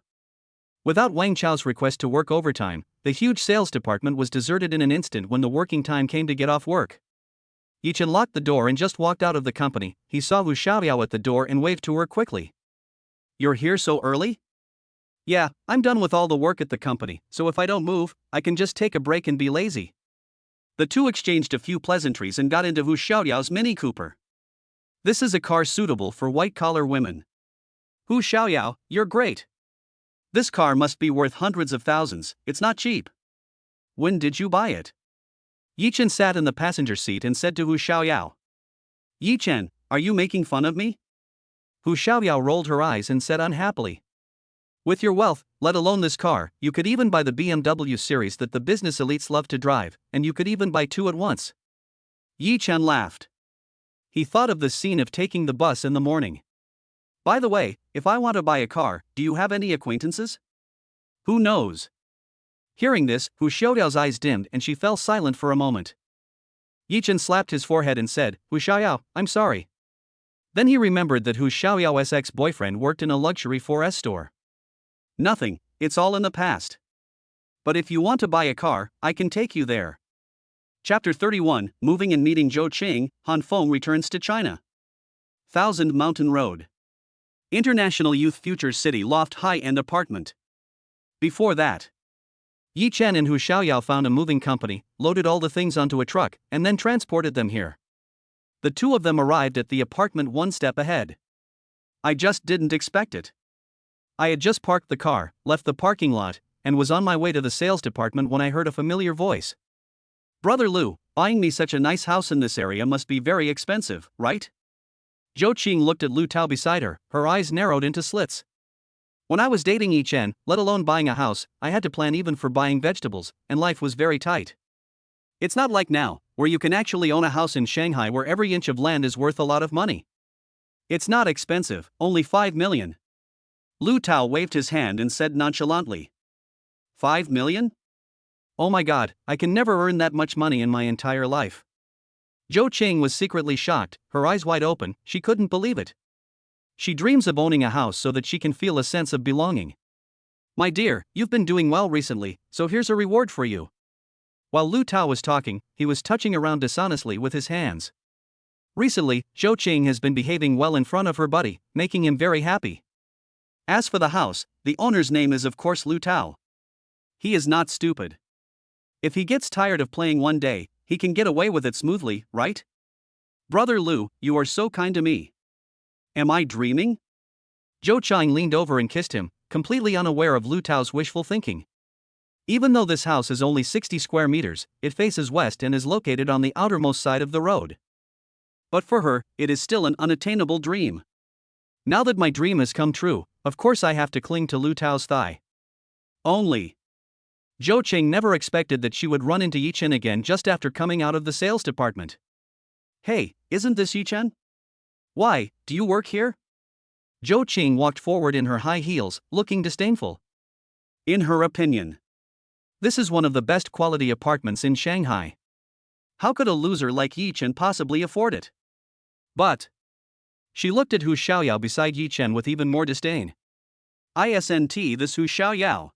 Without Wang Chao's request to work overtime, the huge sales department was deserted in an instant when the working time came to get off work. Yi Chen locked the door and just walked out of the company. He saw Wu Xiaoyao at the door and waved to her quickly. You're here so early? Yeah, I'm done with all the work at the company, so if I don't move, I can just take a break and be lazy. The two exchanged a few pleasantries and got into Wu Xiaoyao's Mini Cooper. This is a car suitable for white-collar women. Wu Xiaoyao, you're great. This car must be worth hundreds of thousands, it's not cheap. When did you buy it? Yi Chen sat in the passenger seat and said to Wu Xiaoyao. Yi Chen, are you making fun of me? Wu Xiaoyao rolled her eyes and said unhappily. With your wealth, let alone this car, you could even buy the BMW series that the business elites love to drive, and you could even buy 2 at once. Yi Chen laughed. He thought of the scene of taking the bus in the morning. By the way, if I want to buy a car, do you have any acquaintances? Who knows? Hearing this, Hu Xiaoyao's eyes dimmed and she fell silent for a moment. Yi Chen slapped his forehead and said, Hu Xiaoyao, I'm sorry. Then he remembered that Hu Xiaoyao's ex-boyfriend worked in a luxury 4S store. Nothing, it's all in the past. But if you want to buy a car, I can take you there. Chapter 31, Moving and Meeting Zhou Qing, Han Feng returns to China. Thousand Mountain Road. International Youth Futures City Loft High-End Apartment. Before that, Yi Chen and Hu Xiaoyao found a moving company, loaded all the things onto a truck, and then transported them here. The two of them arrived at the apartment one step ahead. I just didn't expect it. I had just parked the car, left the parking lot, and was on my way to the sales department when I heard a familiar voice. Brother Lu, buying me such a nice house in this area must be very expensive, right? Zhou Qing looked at Lu Tao beside her eyes narrowed into slits. When I was dating Yi Chen, let alone buying a house, I had to plan even for buying vegetables, and life was very tight. It's not like now, where you can actually own a house in Shanghai where every inch of land is worth a lot of money. It's not expensive, only 5 million. Lu Tao waved his hand and said nonchalantly. 5 million? Oh my god, I can never earn that much money in my entire life. Zhou Qing was secretly shocked, her eyes wide open, she couldn't believe it. She dreams of owning a house so that she can feel a sense of belonging. My dear, you've been doing well recently, so here's a reward for you. While Lu Tao was talking, he was touching around dishonestly with his hands. Recently, Zhou Qing has been behaving well in front of her buddy, making him very happy. As for the house, the owner's name is of course Lu Tao. He is not stupid. If he gets tired of playing one day, he can get away with it smoothly, right? Brother Lu, you are so kind to me. Am I dreaming? Zhou Qing leaned over and kissed him, completely unaware of Lu Tao's wishful thinking. Even though this house is only 60 square meters, it faces west and is located on the outermost side of the road. But for her, it is still an unattainable dream. Now that my dream has come true, of course I have to cling to Lu Tao's thigh. Only. Zhou Qing never expected that she would run into Yi Chen again just after coming out of the sales department. Hey, isn't this Yi Chen? Why, do you work here? Zhou Qing walked forward in her high heels, looking disdainful. In her opinion, this is one of the best quality apartments in Shanghai. How could a loser like Yi Chen possibly afford it? But she looked at Hu Xiaoyao beside Yi Chen with even more disdain. Isn't this Hu Xiaoyao?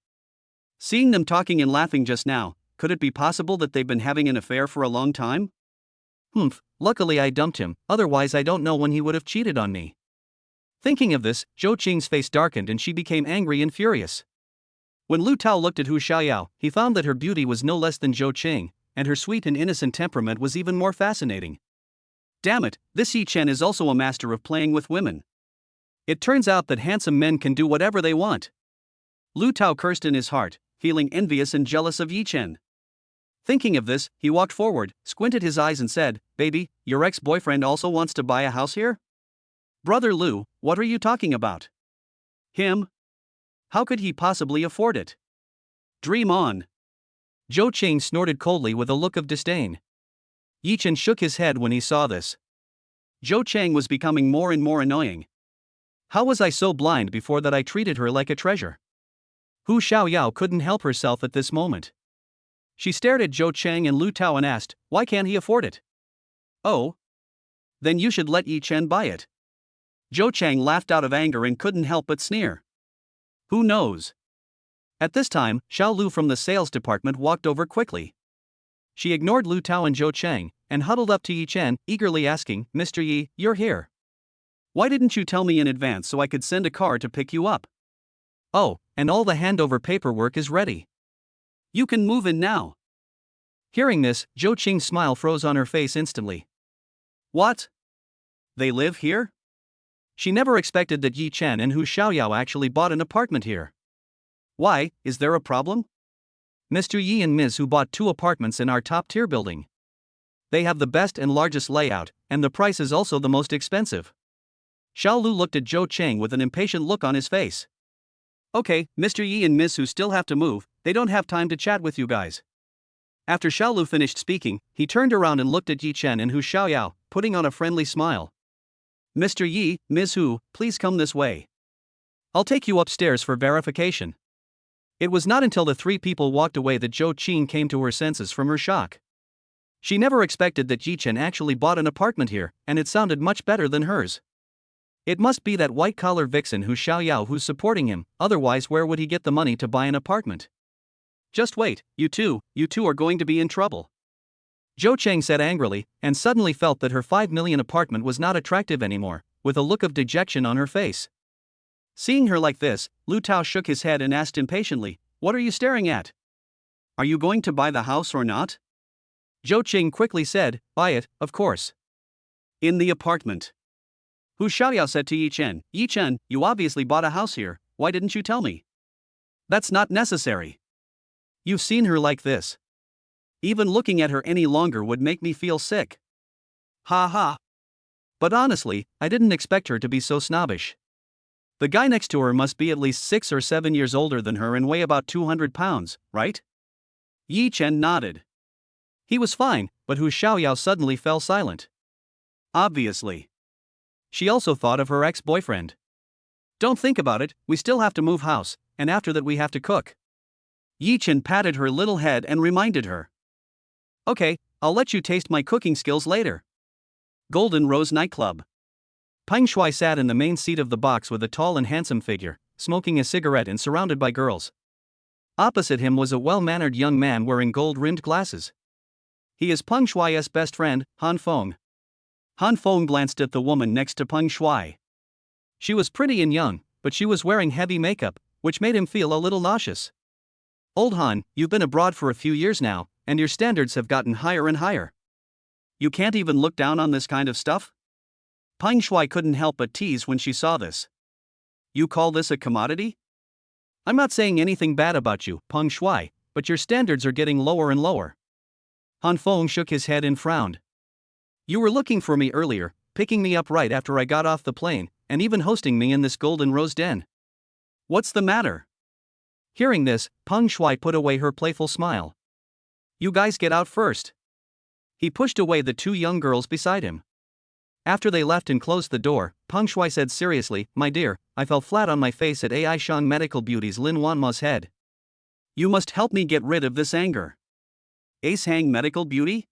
Seeing them talking and laughing just now, could it be possible that they've been having an affair for a long time? Luckily I dumped him, otherwise I don't know when he would have cheated on me. Thinking of this, Zhou Qing's face darkened and she became angry and furious. When Lu Tao looked at Hu Xiaoyao, he found that her beauty was no less than Zhou Qing, and her sweet and innocent temperament was even more fascinating. Damn it, this Yi Chen is also a master of playing with women. It turns out that handsome men can do whatever they want. Lu Tao cursed in his heart, feeling envious and jealous of Yi Chen. Thinking of this, he walked forward, squinted his eyes and said, Baby, your ex-boyfriend also wants to buy a house here? Brother Lu, what are you talking about? Him? How could he possibly afford it? Dream on. Zhou Qing snorted coldly with a look of disdain. Yi Chen shook his head when he saw this. Zhou Qing was becoming more and more annoying. How was I so blind before that I treated her like a treasure? Hu Xiaoyao couldn't help herself at this moment. She stared at Zhou Qing and Lu Tao and asked, why can't he afford it? Oh? Then you should let Yi Chen buy it. Zhou Qing laughed out of anger and couldn't help but sneer. Who knows? At this time, Xiao Lu from the sales department walked over quickly. She ignored Lu Tao and Zhou Qing, and huddled up to Yi Chen, eagerly asking, Mr. Yi, you're here. Why didn't you tell me in advance so I could send a car to pick you up? Oh, and all the handover paperwork is ready. You can move in now. Hearing this, Zhou Qing's smile froze on her face instantly. What? They live here? She never expected that Yi Chen and Hu Xiaoyao actually bought an apartment here. Why, is there a problem? Mr. Yi and Ms. Hu bought 2 apartments in our top-tier building. They have the best and largest layout, and the price is also the most expensive. Xiao Lu looked at Zhou Qing with an impatient look on his face. Okay, Mr. Yi and Ms. Hu still have to move, they don't have time to chat with you guys. After Xiao Lu finished speaking, he turned around and looked at Yi Chen and Hu Xiaoyao, putting on a friendly smile. Mr. Yi, Ms. Hu, please come this way. I'll take you upstairs for verification. It was not until the 3 people walked away that Zhou Qing came to her senses from her shock. She never expected that Yi Chen actually bought an apartment here, and it sounded much better than hers. It must be that white-collar vixen Hu Xiaoyao who's supporting him, otherwise where would he get the money to buy an apartment? Just wait, you two are going to be in trouble. Zhou Qing said angrily, and suddenly felt that her 5 million apartment was not attractive anymore, with a look of dejection on her face. Seeing her like this, Lu Tao shook his head and asked impatiently, what are you staring at? Are you going to buy the house or not? Zhou Qing quickly said, buy it, of course. In the apartment. Hu Xiaoyao said to Yi Chen, you obviously bought a house here, why didn't you tell me? That's not necessary. You've seen her like this. Even looking at her any longer would make me feel sick. Ha ha. But honestly, I didn't expect her to be so snobbish. The guy next to her must be at least 6 or 7 years older than her and weigh about 200 pounds, right? Yi Chen nodded. He was fine, but Hu Xiaoyao suddenly fell silent. Obviously. She also thought of her ex-boyfriend. Don't think about it, we still have to move house, and after that we have to cook. Yi Chen patted her little head and reminded her. Okay, I'll let you taste my cooking skills later. Golden Rose Nightclub. Peng Shuai sat in the main seat of the box with a tall and handsome figure, smoking a cigarette and surrounded by girls. Opposite him was a well-mannered young man wearing gold-rimmed glasses. He is Peng Shuai's best friend, Han Feng. Han Feng glanced at the woman next to Peng Shuai. She was pretty and young, but she was wearing heavy makeup, which made him feel a little nauseous. Old Han, you've been abroad for a few years now, and your standards have gotten higher and higher. You can't even look down on this kind of stuff? Peng Shuai couldn't help but tease when she saw this. You call this a commodity? I'm not saying anything bad about you, Peng Shuai, but your standards are getting lower and lower. Han Feng shook his head and frowned. You were looking for me earlier, picking me up right after I got off the plane, and even hosting me in this Golden Rose den. What's the matter? Hearing this, Peng Shuai put away her playful smile. You guys get out first. He pushed away the two young girls beside him. After they left and closed the door, Peng Shuai said seriously, My dear, I fell flat on my face at AI Shang Medical Beauty's Lin Wanma's head. You must help me get rid of this anger. Ace Hang Medical Beauty?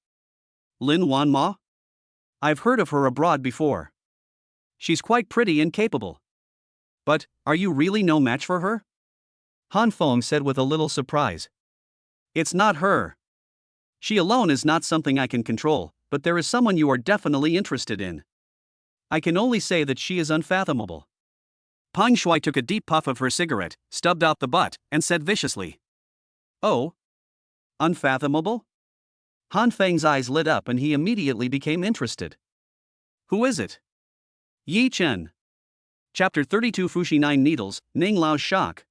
Lin Wanma? I've heard of her abroad before. She's quite pretty and capable. But, are you really no match for her? Han Feng said with a little surprise. It's not her. She alone is not something I can control, but there is someone you are definitely interested in. I can only say that she is unfathomable. Peng Shuai took a deep puff of her cigarette, stubbed out the butt, and said viciously. Oh? Unfathomable? Han Feng's eyes lit up and he immediately became interested. Who is it? Yi Chen. Chapter 32 Fushi 9 Needles, Ning Lao's Shock.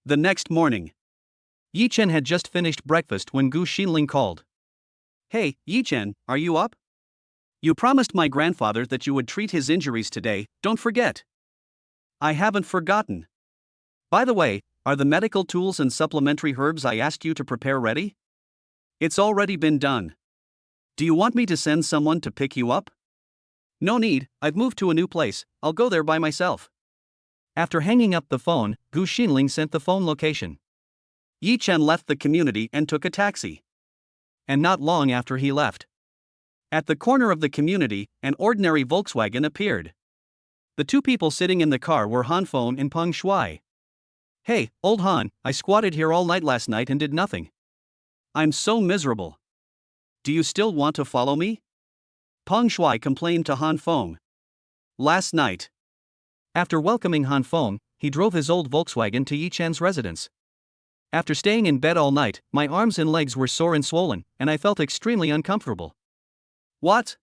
The next morning. Yi Chen had just finished breakfast when Gu Xinling called. Hey, Yi Chen, are you up? You promised my grandfather that you would treat his injuries today, don't forget. I haven't forgotten. By the way, are the medical tools and supplementary herbs I asked you to prepare ready? It's already been done. Do you want me to send someone to pick you up? No need, I've moved to a new place, I'll go there by myself. After hanging up the phone, Gu Xinling sent the phone location. Yi Chen left the community and took a taxi. And not long after he left. At the corner of the community, an ordinary Volkswagen appeared. The two people sitting in the car were Han Feng and Peng Shuai. Hey, old Han, I squatted here all night last night and did nothing. I'm so miserable. Do you still want to follow me? Peng Shuai complained to Han Feng. Last night. After welcoming Han Feng, he drove his old Volkswagen to Yi Chen's residence. After staying in bed all night, my arms and legs were sore and swollen, and I felt extremely uncomfortable. What?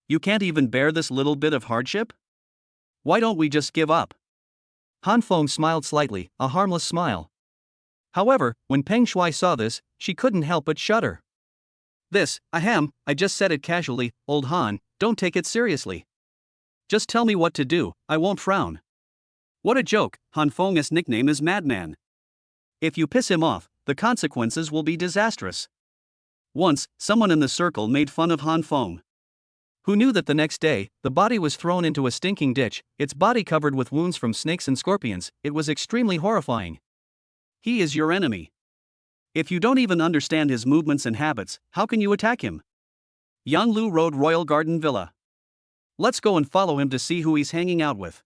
You can't even bear this little bit of hardship? Why don't we just give up? Han Feng smiled slightly, a harmless smile. However, when Peng Shuai saw this, she couldn't help but shudder. I just said it casually, old Han, don't take it seriously. Just tell me what to do, I won't frown. What a joke, Han Feng's nickname is Madman. If you piss him off, the consequences will be disastrous. Once, someone in the circle made fun of Han Feng. Who knew that the next day, the body was thrown into a stinking ditch, its body covered with wounds from snakes and scorpions. It was extremely horrifying. He is your enemy. If you don't even understand his movements and habits, how can you attack him? Yanglu Road Royal Garden Villa. Let's go and follow him to see who he's hanging out with.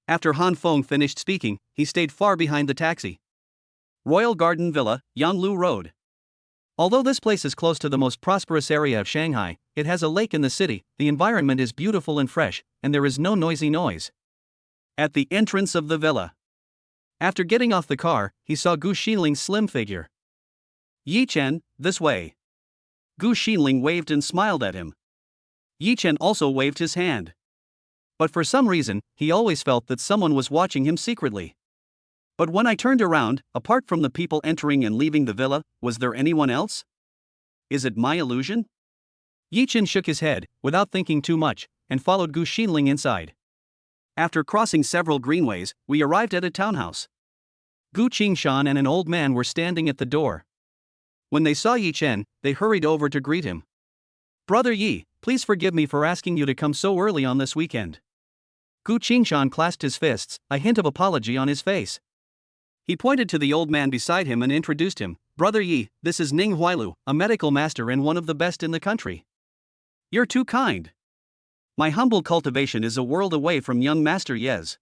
After Han Feng finished speaking, he stayed far behind the taxi. Royal Garden Villa, Yanglu Road. Although this place is close to the most prosperous area of Shanghai, it has a lake in the city, the environment is beautiful and fresh, and there is no noisy noise. At the entrance of the villa. After getting off the car, he saw Gu Xinling's slim figure. Yi Chen, this way. Gu Xinling waved and smiled at him. Yi Chen also waved his hand. But for some reason, he always felt that someone was watching him secretly. But when I turned around, apart from the people entering and leaving the villa, was there anyone else? Is it my illusion? Yi Chen shook his head, without thinking too much, and followed Gu Xinling inside. After crossing several greenways, we arrived at a townhouse. Gu Qingshan and an old man were standing at the door. When they saw Yi Chen, they hurried over to greet him. "Brother Yi, please forgive me for asking you to come so early on this weekend." Gu Qingshan clasped his fists, a hint of apology on his face. He pointed to the old man beside him and introduced him. "Brother Yi, this is Ning Huailu, a medical master and one of the best in the country." "You're too kind. My humble cultivation is a world away from young Master Ye's.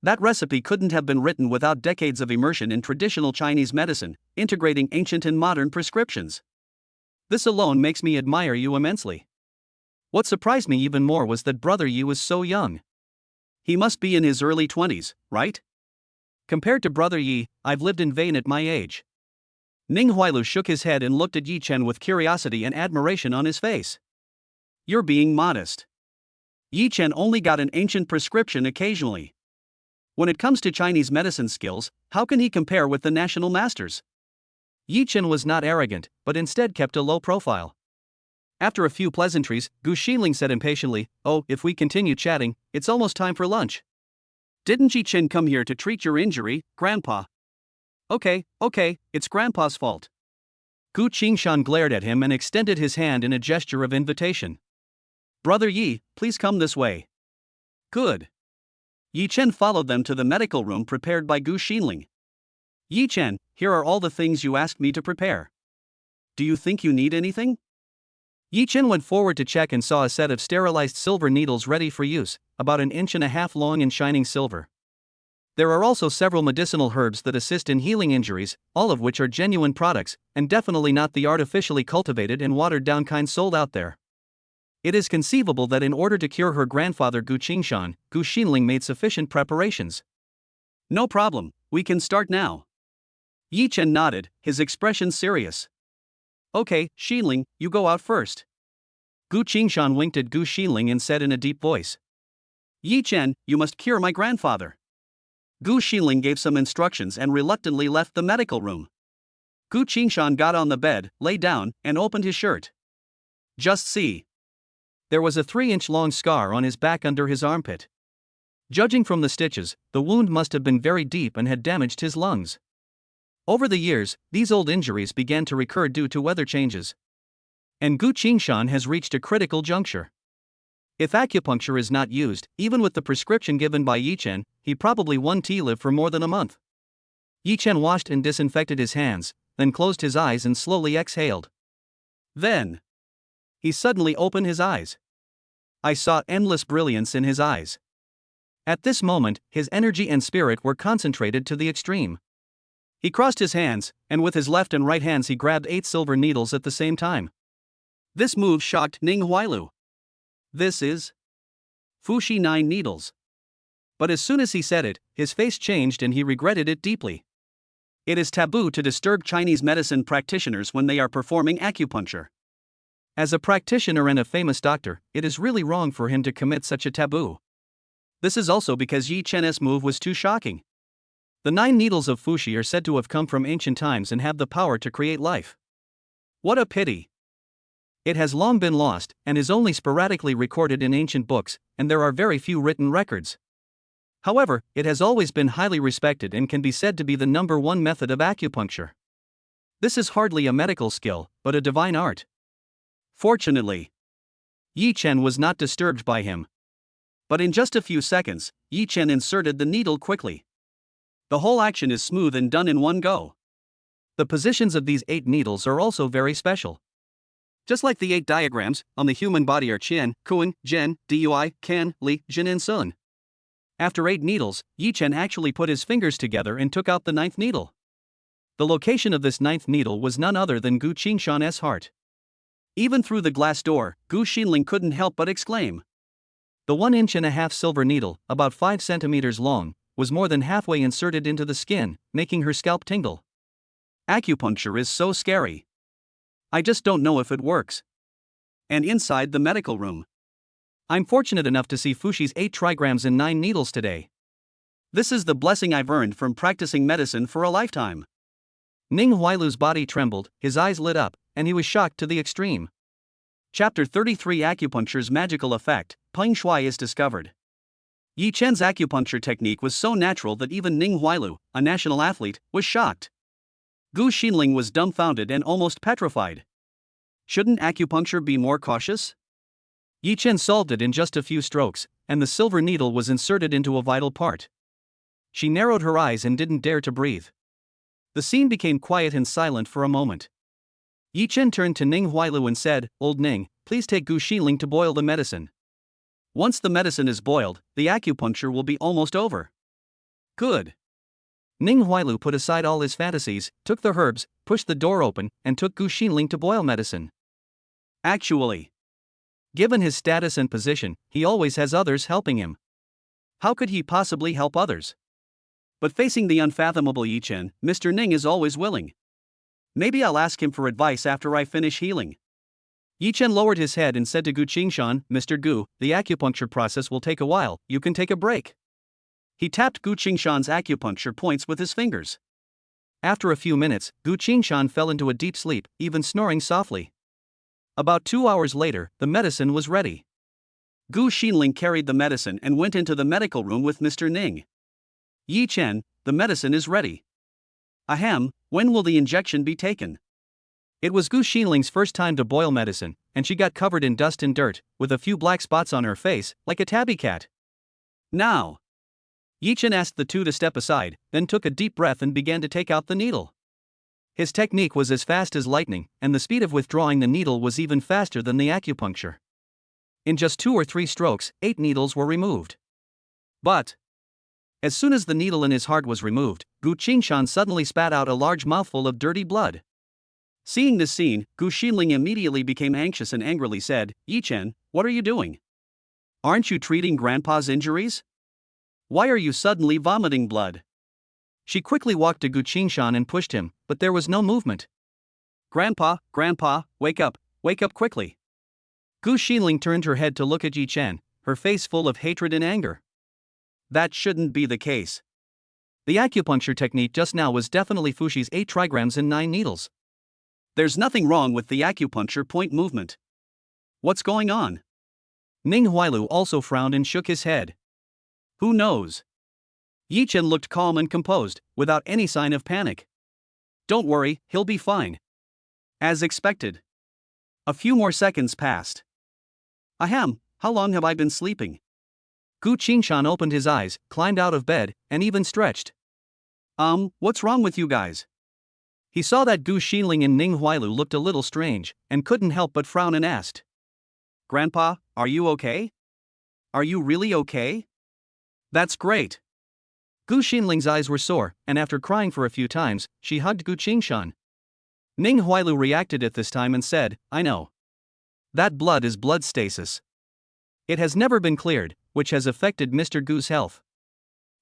That recipe couldn't have been written without decades of immersion in traditional Chinese medicine, integrating ancient and modern prescriptions. This alone makes me admire you immensely." What surprised me even more was that Brother Yi was so young. He must be in his early 20s, right? Compared to Brother Yi, I've lived in vain at my age. Ning Huailu shook his head and looked at Yi Chen with curiosity and admiration on his face. "You're being modest. Yi Chen only got an ancient prescription occasionally. When it comes to Chinese medicine skills, how can he compare with the national masters?" Yi Chen was not arrogant, but instead kept a low profile. After a few pleasantries, Gu Xinling said impatiently, "Oh, if we continue chatting, it's almost time for lunch." "Didn't Yi Chen come here to treat your injury, Grandpa?" Okay, it's Grandpa's fault." Gu Qingshan glared at him and extended his hand in a gesture of invitation. "Brother Yi, please come this way." "Good." Yi Chen followed them to the medical room prepared by Gu Xinling. "Yi Chen, here are all the things you asked me to prepare. Do you think you need anything?" Yi Chen went forward to check and saw a set of sterilized silver needles ready for use, about 1.5 inches long in shining silver. There are also several medicinal herbs that assist in healing injuries, all of which are genuine products, and definitely not the artificially cultivated and watered down kind sold out there. It is conceivable that in order to cure her grandfather Gu Qingshan, Gu Xinling made sufficient preparations. "No problem, we can start now." Yi Chen nodded, his expression serious. "Okay, Xinling, you go out first." Gu Qingshan winked at Gu Xinling and said in a deep voice, "Yi Chen, you must cure my grandfather." Gu Xinling gave some instructions and reluctantly left the medical room. Gu Qingshan got on the bed, lay down, and opened his shirt. "Just see." There was a 3-inch long scar on his back under his armpit. Judging from the stitches, the wound must have been very deep and had damaged his lungs. Over the years, these old injuries began to recur due to weather changes. And Gu Qingshan has reached a critical juncture. If acupuncture is not used, even with the prescription given by Yi Chen, he probably won't live for more than a month. Yi Chen washed and disinfected his hands, then closed his eyes and slowly exhaled. Then he suddenly opened his eyes. I saw endless brilliance in his eyes. At this moment, his energy and spirit were concentrated to the extreme. He crossed his hands, and with his left and right hands he grabbed 8 silver needles at the same time. This move shocked Ning Huailu. "This is Fuxi 9 needles." But as soon as he said it, his face changed and he regretted it deeply. It is taboo to disturb Chinese medicine practitioners when they are performing acupuncture. As a practitioner and a famous doctor, it is really wrong for him to commit such a taboo. This is also because Yi Chen's move was too shocking. The 9 needles of Fuxi are said to have come from ancient times and have the power to create life. What a pity. It has long been lost, and is only sporadically recorded in ancient books, and there are very few written records. However, it has always been highly respected and can be said to be the #1 method of acupuncture. This is hardly a medical skill, but a divine art. Fortunately, Yi Chen was not disturbed by him. But in just a few seconds, Yi Chen inserted the needle quickly. The whole action is smooth and done in one go. The positions of these 8 needles are also very special. Just like the 8 diagrams on the human body are Qian, Kuan, Zhen, Dui, Kan, Li, Jin and Sun. After 8 needles, Yi Chen actually put his fingers together and took out the 9th needle. The location of this 9th needle was none other than Gu Qingshan's heart. Even through the glass door, Gu Xinling couldn't help but exclaim. The 1.5 inch silver needle, about 5 centimeters long, was more than halfway inserted into the skin, making her scalp tingle. Acupuncture is so scary. I just don't know if it works. And inside the medical room, I'm fortunate enough to see Fuxi's 8 trigrams and 9 needles today. This is the blessing I've earned from practicing medicine for a lifetime. Ning Huailu's body trembled, his eyes lit up, and he was shocked to the extreme. Chapter 33 Acupuncture's Magical Effect, Peng Shui is discovered. Yi Chen's acupuncture technique was so natural that even Ning Huailu, a national athlete, was shocked. Gu Xinling was dumbfounded and almost petrified. Shouldn't acupuncture be more cautious? Yi Chen solved it in just a few strokes, and the silver needle was inserted into a vital part. She narrowed her eyes and didn't dare to breathe. The scene became quiet and silent for a moment. Yi Chen turned to Ning Huailu and said, "Old Ning, please take Gu Xinling to boil the medicine. Once the medicine is boiled, the acupuncture will be almost over." Good. Ning Huailu put aside all his fantasies, took the herbs, pushed the door open, and took Gu Xinling to boil medicine. Actually, Given his status and position, he always has others helping him. how could he possibly help others? But facing the unfathomable Yi Chen, Mr. Ning is always willing. Maybe I'll ask him for advice after I finish healing. Yi Chen lowered his head and said to Gu Qingshan, "Mr. Gu, the acupuncture process will take a while, you can take a break." He tapped Gu Qingshan's acupuncture points with his fingers. After a few minutes, Gu Qingshan fell into a deep sleep, even snoring softly. About 2 hours later, the medicine was ready. Gu Xinling carried the medicine and went into the medical room with Mr. Ning. "Yi Chen, the medicine is ready. Ahem, when will the injection be taken?" It was Gu Xinling's first time to boil medicine, and she got covered in dust and dirt, with a few black spots on her face, like a tabby cat. Now. Yi Chen asked the two to step aside, then took a deep breath and began to take out the needle. His technique was as fast as lightning, and the speed of withdrawing the needle was even faster than the acupuncture. In just 2 or 3 strokes, 8 needles were removed. But, as soon as the needle in his heart was removed, Gu Qingshan suddenly spat out a large mouthful of dirty blood. Seeing this scene, Gu Xinling immediately became anxious and angrily said, "Yi Chen, what are you doing? Aren't you treating Grandpa's injuries? Why are you suddenly vomiting blood?" She quickly walked to Gu Qingshan and pushed him, but there was no movement. Grandpa, wake up quickly." Gu Xinling turned her head to look at Yi Chen, her face full of hatred and anger. That shouldn't be the case. The acupuncture technique just now was definitely Fushi's 8 trigrams and 9 needles. There's nothing wrong with the acupuncture point movement. What's going on? Ning Huailu also frowned and shook his head. Who knows? Yi Chen looked calm and composed, without any sign of panic. Don't worry, he'll be fine. As expected. A few more seconds passed. Ahem, how long have I been sleeping? Gu Qingshan opened his eyes, climbed out of bed, and even stretched. What's wrong with you guys? He saw that Gu Xinling and Ning Huailu looked a little strange, and couldn't help but frown and asked, "Grandpa, are you okay? Are you really okay? That's great." Gu Xinling's eyes were sore, and after crying for a few times, she hugged Gu Qingshan. Ning Huailu reacted at this time and said, "I know. That blood is blood stasis. It has never been cleared, which has affected Mr. Gu's health.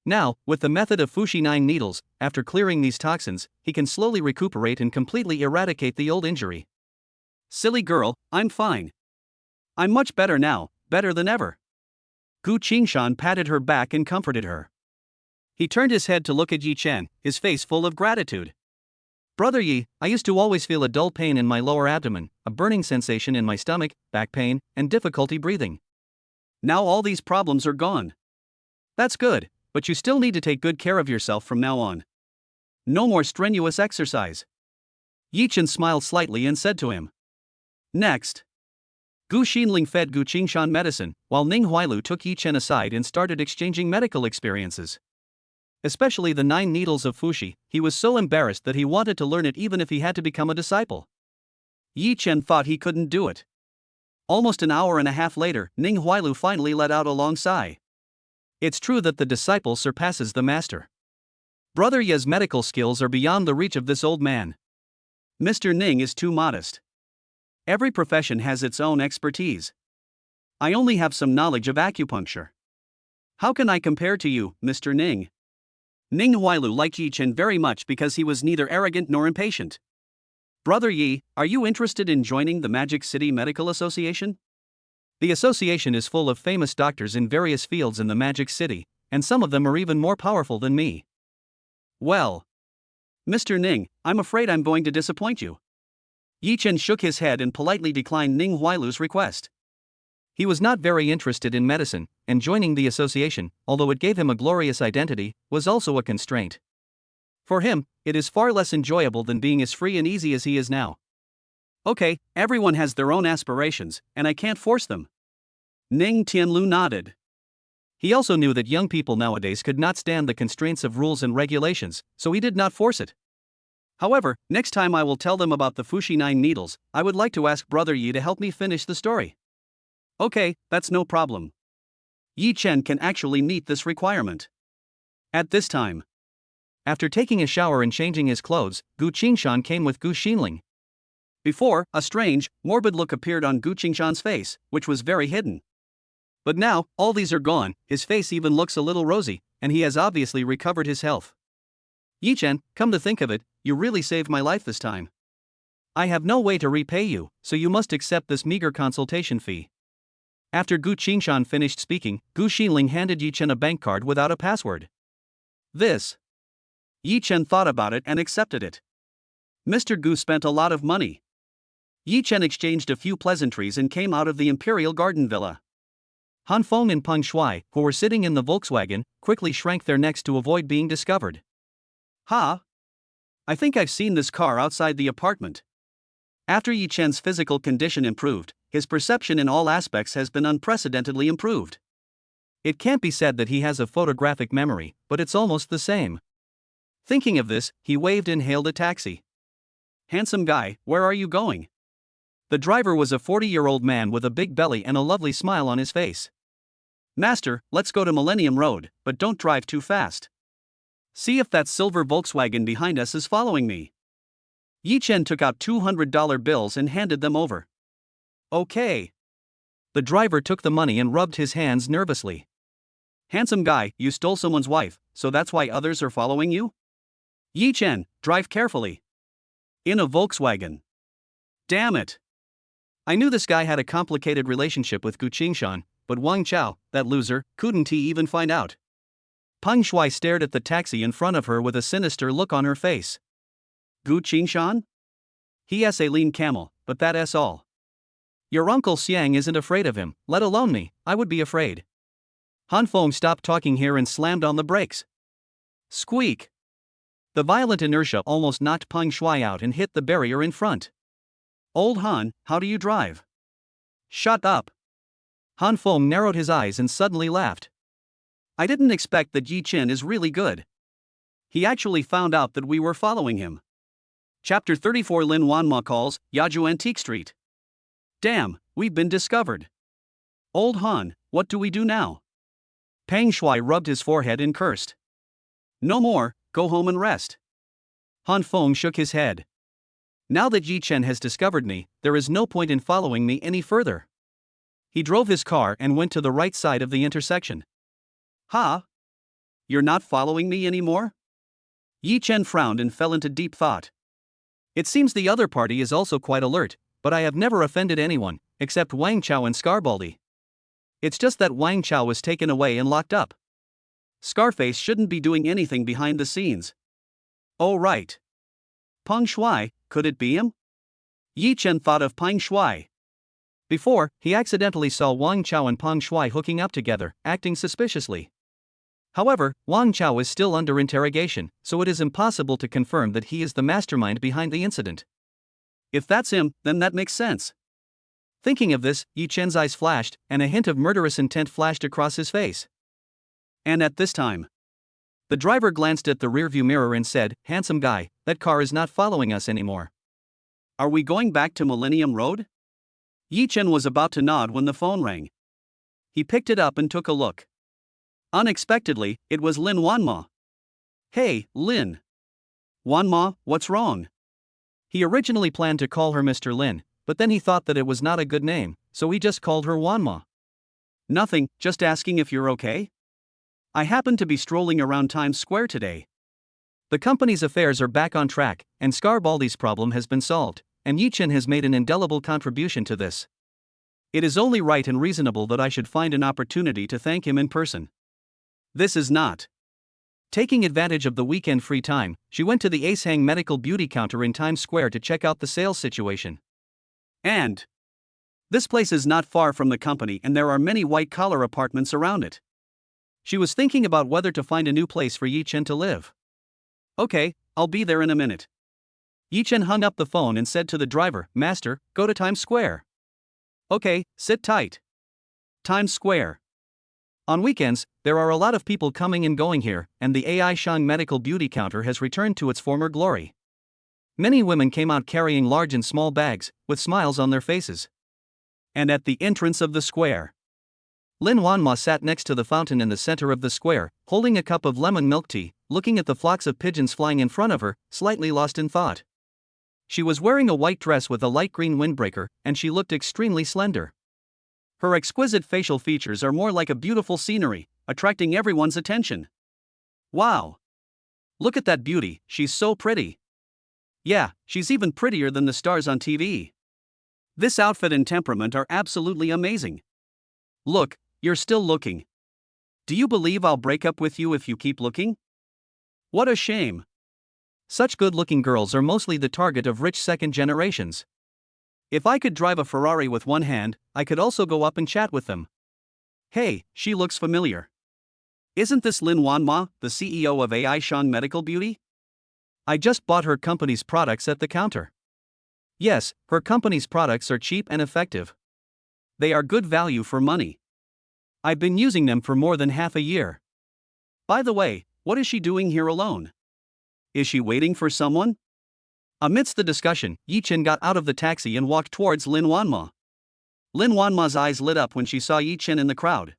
Now, with the method of Fushi 9 needles, after clearing these toxins, he can slowly recuperate and completely eradicate the old injury." "Silly girl, I'm fine. I'm much better now, better than ever." Gu Qingshan patted her back and comforted her. He turned his head to look at Yi Chen, his face full of gratitude. "Brother Yi, I used to always feel a dull pain in my lower abdomen, a burning sensation in my stomach, back pain, and difficulty breathing. Now all these problems are gone." "That's good, but you still need to take good care of yourself from now on. No more strenuous exercise." Yi Chen smiled slightly and said to him. Next. Gu Xinling fed Gu Qingshan medicine, while Ning Huailu took Yi Chen aside and started exchanging medical experiences. Especially the 9 needles of Fushi, he was so embarrassed that he wanted to learn it even if he had to become a disciple. Yi Chen thought he couldn't do it. Almost an hour and a half later, Ning Huailu finally let out a long sigh. It's true that the disciple surpasses the master. Brother Yi's medical skills are beyond the reach of this old man. Mr. Ning is too modest. Every profession has its own expertise. I only have some knowledge of acupuncture. How can I compare to you, Mr. Ning?" Ning Huailu liked Yi Chen very much because he was neither arrogant nor impatient. "Brother Yi, are you interested in joining the Magic City Medical Association?" The association is full of famous doctors in various fields in the Magic City, and some of them are even more powerful than me. "Well, Mr. Ning, I'm afraid I'm going to disappoint you." Yi Chen shook his head and politely declined Ning Huailu's request. He was not very interested in medicine, and joining the association, although it gave him a glorious identity, was also a constraint. For him, it is far less enjoyable than being as free and easy as he is now. Okay, everyone has their own aspirations, and I can't force them. Ning Tianlu nodded. He also knew that young people nowadays could not stand the constraints of rules and regulations, so he did not force it. However, next time I will tell them about the Fushi 9 needles, I would like to ask Brother Yi to help me finish the story. Okay, that's no problem. Yi Chen can actually meet this requirement. At this time, after taking a shower and changing his clothes, Gu Qingshan came with Gu Xinling. Before, a strange, morbid look appeared on Gu Qingshan's face, which was very hidden. But now, all these are gone, his face even looks a little rosy, and he has obviously recovered his health. Yi Chen, come to think of it, you really saved my life this time. I have no way to repay you, so you must accept this meager consultation fee. After Gu Qingshan finished speaking, Gu Xinling handed Yi Chen a bank card without a password. This. Yi Chen thought about it and accepted it. Mr. Gu spent a lot of money. Yi Chen exchanged a few pleasantries and came out of the Imperial Garden Villa. Han Feng and Peng Shuai, who were sitting in the Volkswagen, quickly shrank their necks to avoid being discovered. Ha! I think I've seen this car outside the apartment. After Yi Chen's physical condition improved, his perception in all aspects has been unprecedentedly improved. It can't be said that he has a photographic memory, but it's almost the same. Thinking of this, he waved and hailed a taxi. Handsome guy, where are you going? The driver was a 40-year-old man with a big belly and a lovely smile on his face. Master, let's go to Millennium Road, but don't drive too fast. See if that silver Volkswagen behind us is following me. Yi Chen took out $200 bills and handed them over. Okay. The driver took the money and rubbed his hands nervously. Handsome guy, you stole someone's wife, so that's why others are following you? Yi Chen, drive carefully. In a Volkswagen. Damn it. I knew this guy had a complicated relationship with Gu Qingshan, but Wang Chao, that loser, couldn't he even find out? Peng Shuai stared at the taxi in front of her with a sinister look on her face. Gu Qingshan? He is a lean camel, but that's all. Your uncle Xiang isn't afraid of him, let alone me, I would be afraid. Han Feng stopped talking here and slammed on the brakes. Squeak! The violent inertia almost knocked Peng Shuai out and hit the barrier in front. Old Han, how do you drive? Shut up! Han Feng narrowed his eyes and suddenly laughed. I didn't expect that Yi Chen is really good. He actually found out that we were following him. Chapter 34 Lin Wanma calls, Yaju Antique Street. Damn, we've been discovered. Old Han, what do we do now? Peng Shuai rubbed his forehead and cursed. No more, go home and rest. Han Feng shook his head. Now that Yi Chen has discovered me, there is no point in following me any further. He drove his car and went to the right side of the intersection. Ha? You're not following me anymore? Yi Chen frowned and fell into deep thought. It seems the other party is also quite alert, but I have never offended anyone, except Wang Chao and Scarbaldi. It's just that Wang Chao was taken away and locked up. Scarface shouldn't be doing anything behind the scenes. Oh right. Peng Shuai, could it be him? Yi Chen thought of Peng Shuai. Before, he accidentally saw Wang Chao and Peng Shuai hooking up together, acting suspiciously. However, Wang Chao is still under interrogation, so it is impossible to confirm that he is the mastermind behind the incident. If that's him, then that makes sense. Thinking of this, Yi Chen's eyes flashed, and a hint of murderous intent flashed across his face. And at this time, the driver glanced at the rearview mirror and said, "Handsome guy, that car is not following us anymore." Are we going back to Millennium Road? Yi Chen was about to nod when the phone rang. He picked it up and took a look. Unexpectedly, it was Lin Wanma. Hey, Lin. Wanma, what's wrong? He originally planned to call her Mr. Lin, but then he thought that it was not a good name, so he just called her Wanma. Nothing, just asking if you're okay? I happen to be strolling around Times Square today. The company's affairs are back on track, and Scarbaldi's problem has been solved, and Yi Chen has made an indelible contribution to this. It is only right and reasonable that I should find an opportunity to thank him in person. This is not. Taking advantage of the weekend free time, she went to the Acehang Medical Beauty counter in Times Square to check out the sales situation. And this place is not far from the company and there are many white-collar apartments around it. She was thinking about whether to find a new place for Yi-chen to live. Okay, I'll be there in a minute. Yi-chen hung up the phone and said to the driver, "Master, go to Times Square." Okay, sit tight. Times Square. On weekends, there are a lot of people coming and going here, and the Aishang Medical Beauty counter has returned to its former glory. Many women came out carrying large and small bags, with smiles on their faces. And at the entrance of the square, Lin Wanma sat next to the fountain in the center of the square, holding a cup of lemon milk tea, looking at the flocks of pigeons flying in front of her, slightly lost in thought. She was wearing a white dress with a light green windbreaker, and she looked extremely slender. Her exquisite facial features are more like a beautiful scenery, attracting everyone's attention. Wow! Look at that beauty, she's so pretty. Yeah, she's even prettier than the stars on TV. This outfit and temperament are absolutely amazing. Look, you're still looking. Do you believe I'll break up with you if you keep looking? What a shame. Such good-looking girls are mostly the target of rich second generations. If I could drive a Ferrari with one hand, I could also go up and chat with them. Hey, she looks familiar. Isn't this Lin Wanma, the CEO of Aishang Medical Beauty? I just bought her company's products at the counter. Yes, her company's products are cheap and effective. They are good value for money. I've been using them for more than half a year. By the way, what is she doing here alone? Is she waiting for someone? Amidst the discussion, Yi-chen got out of the taxi and walked towards Lin Wanma. Lin Wanma's eyes lit up when she saw Yi-chen in the crowd.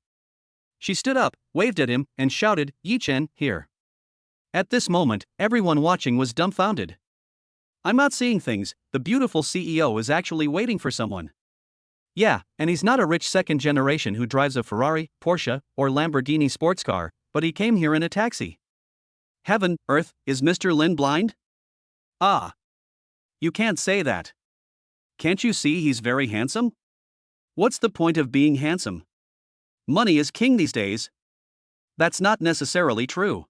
She stood up, waved at him, and shouted, "Yi-chen, here." At this moment, everyone watching was dumbfounded. I'm not seeing things, the beautiful CEO is actually waiting for someone. Yeah, and he's not a rich second generation who drives a Ferrari, Porsche, or Lamborghini sports car, but he came here in a taxi. Heaven, earth, is Mr. Lin blind? Ah. You can't say that. Can't you see he's very handsome? What's the point of being handsome? Money is king these days. That's not necessarily true.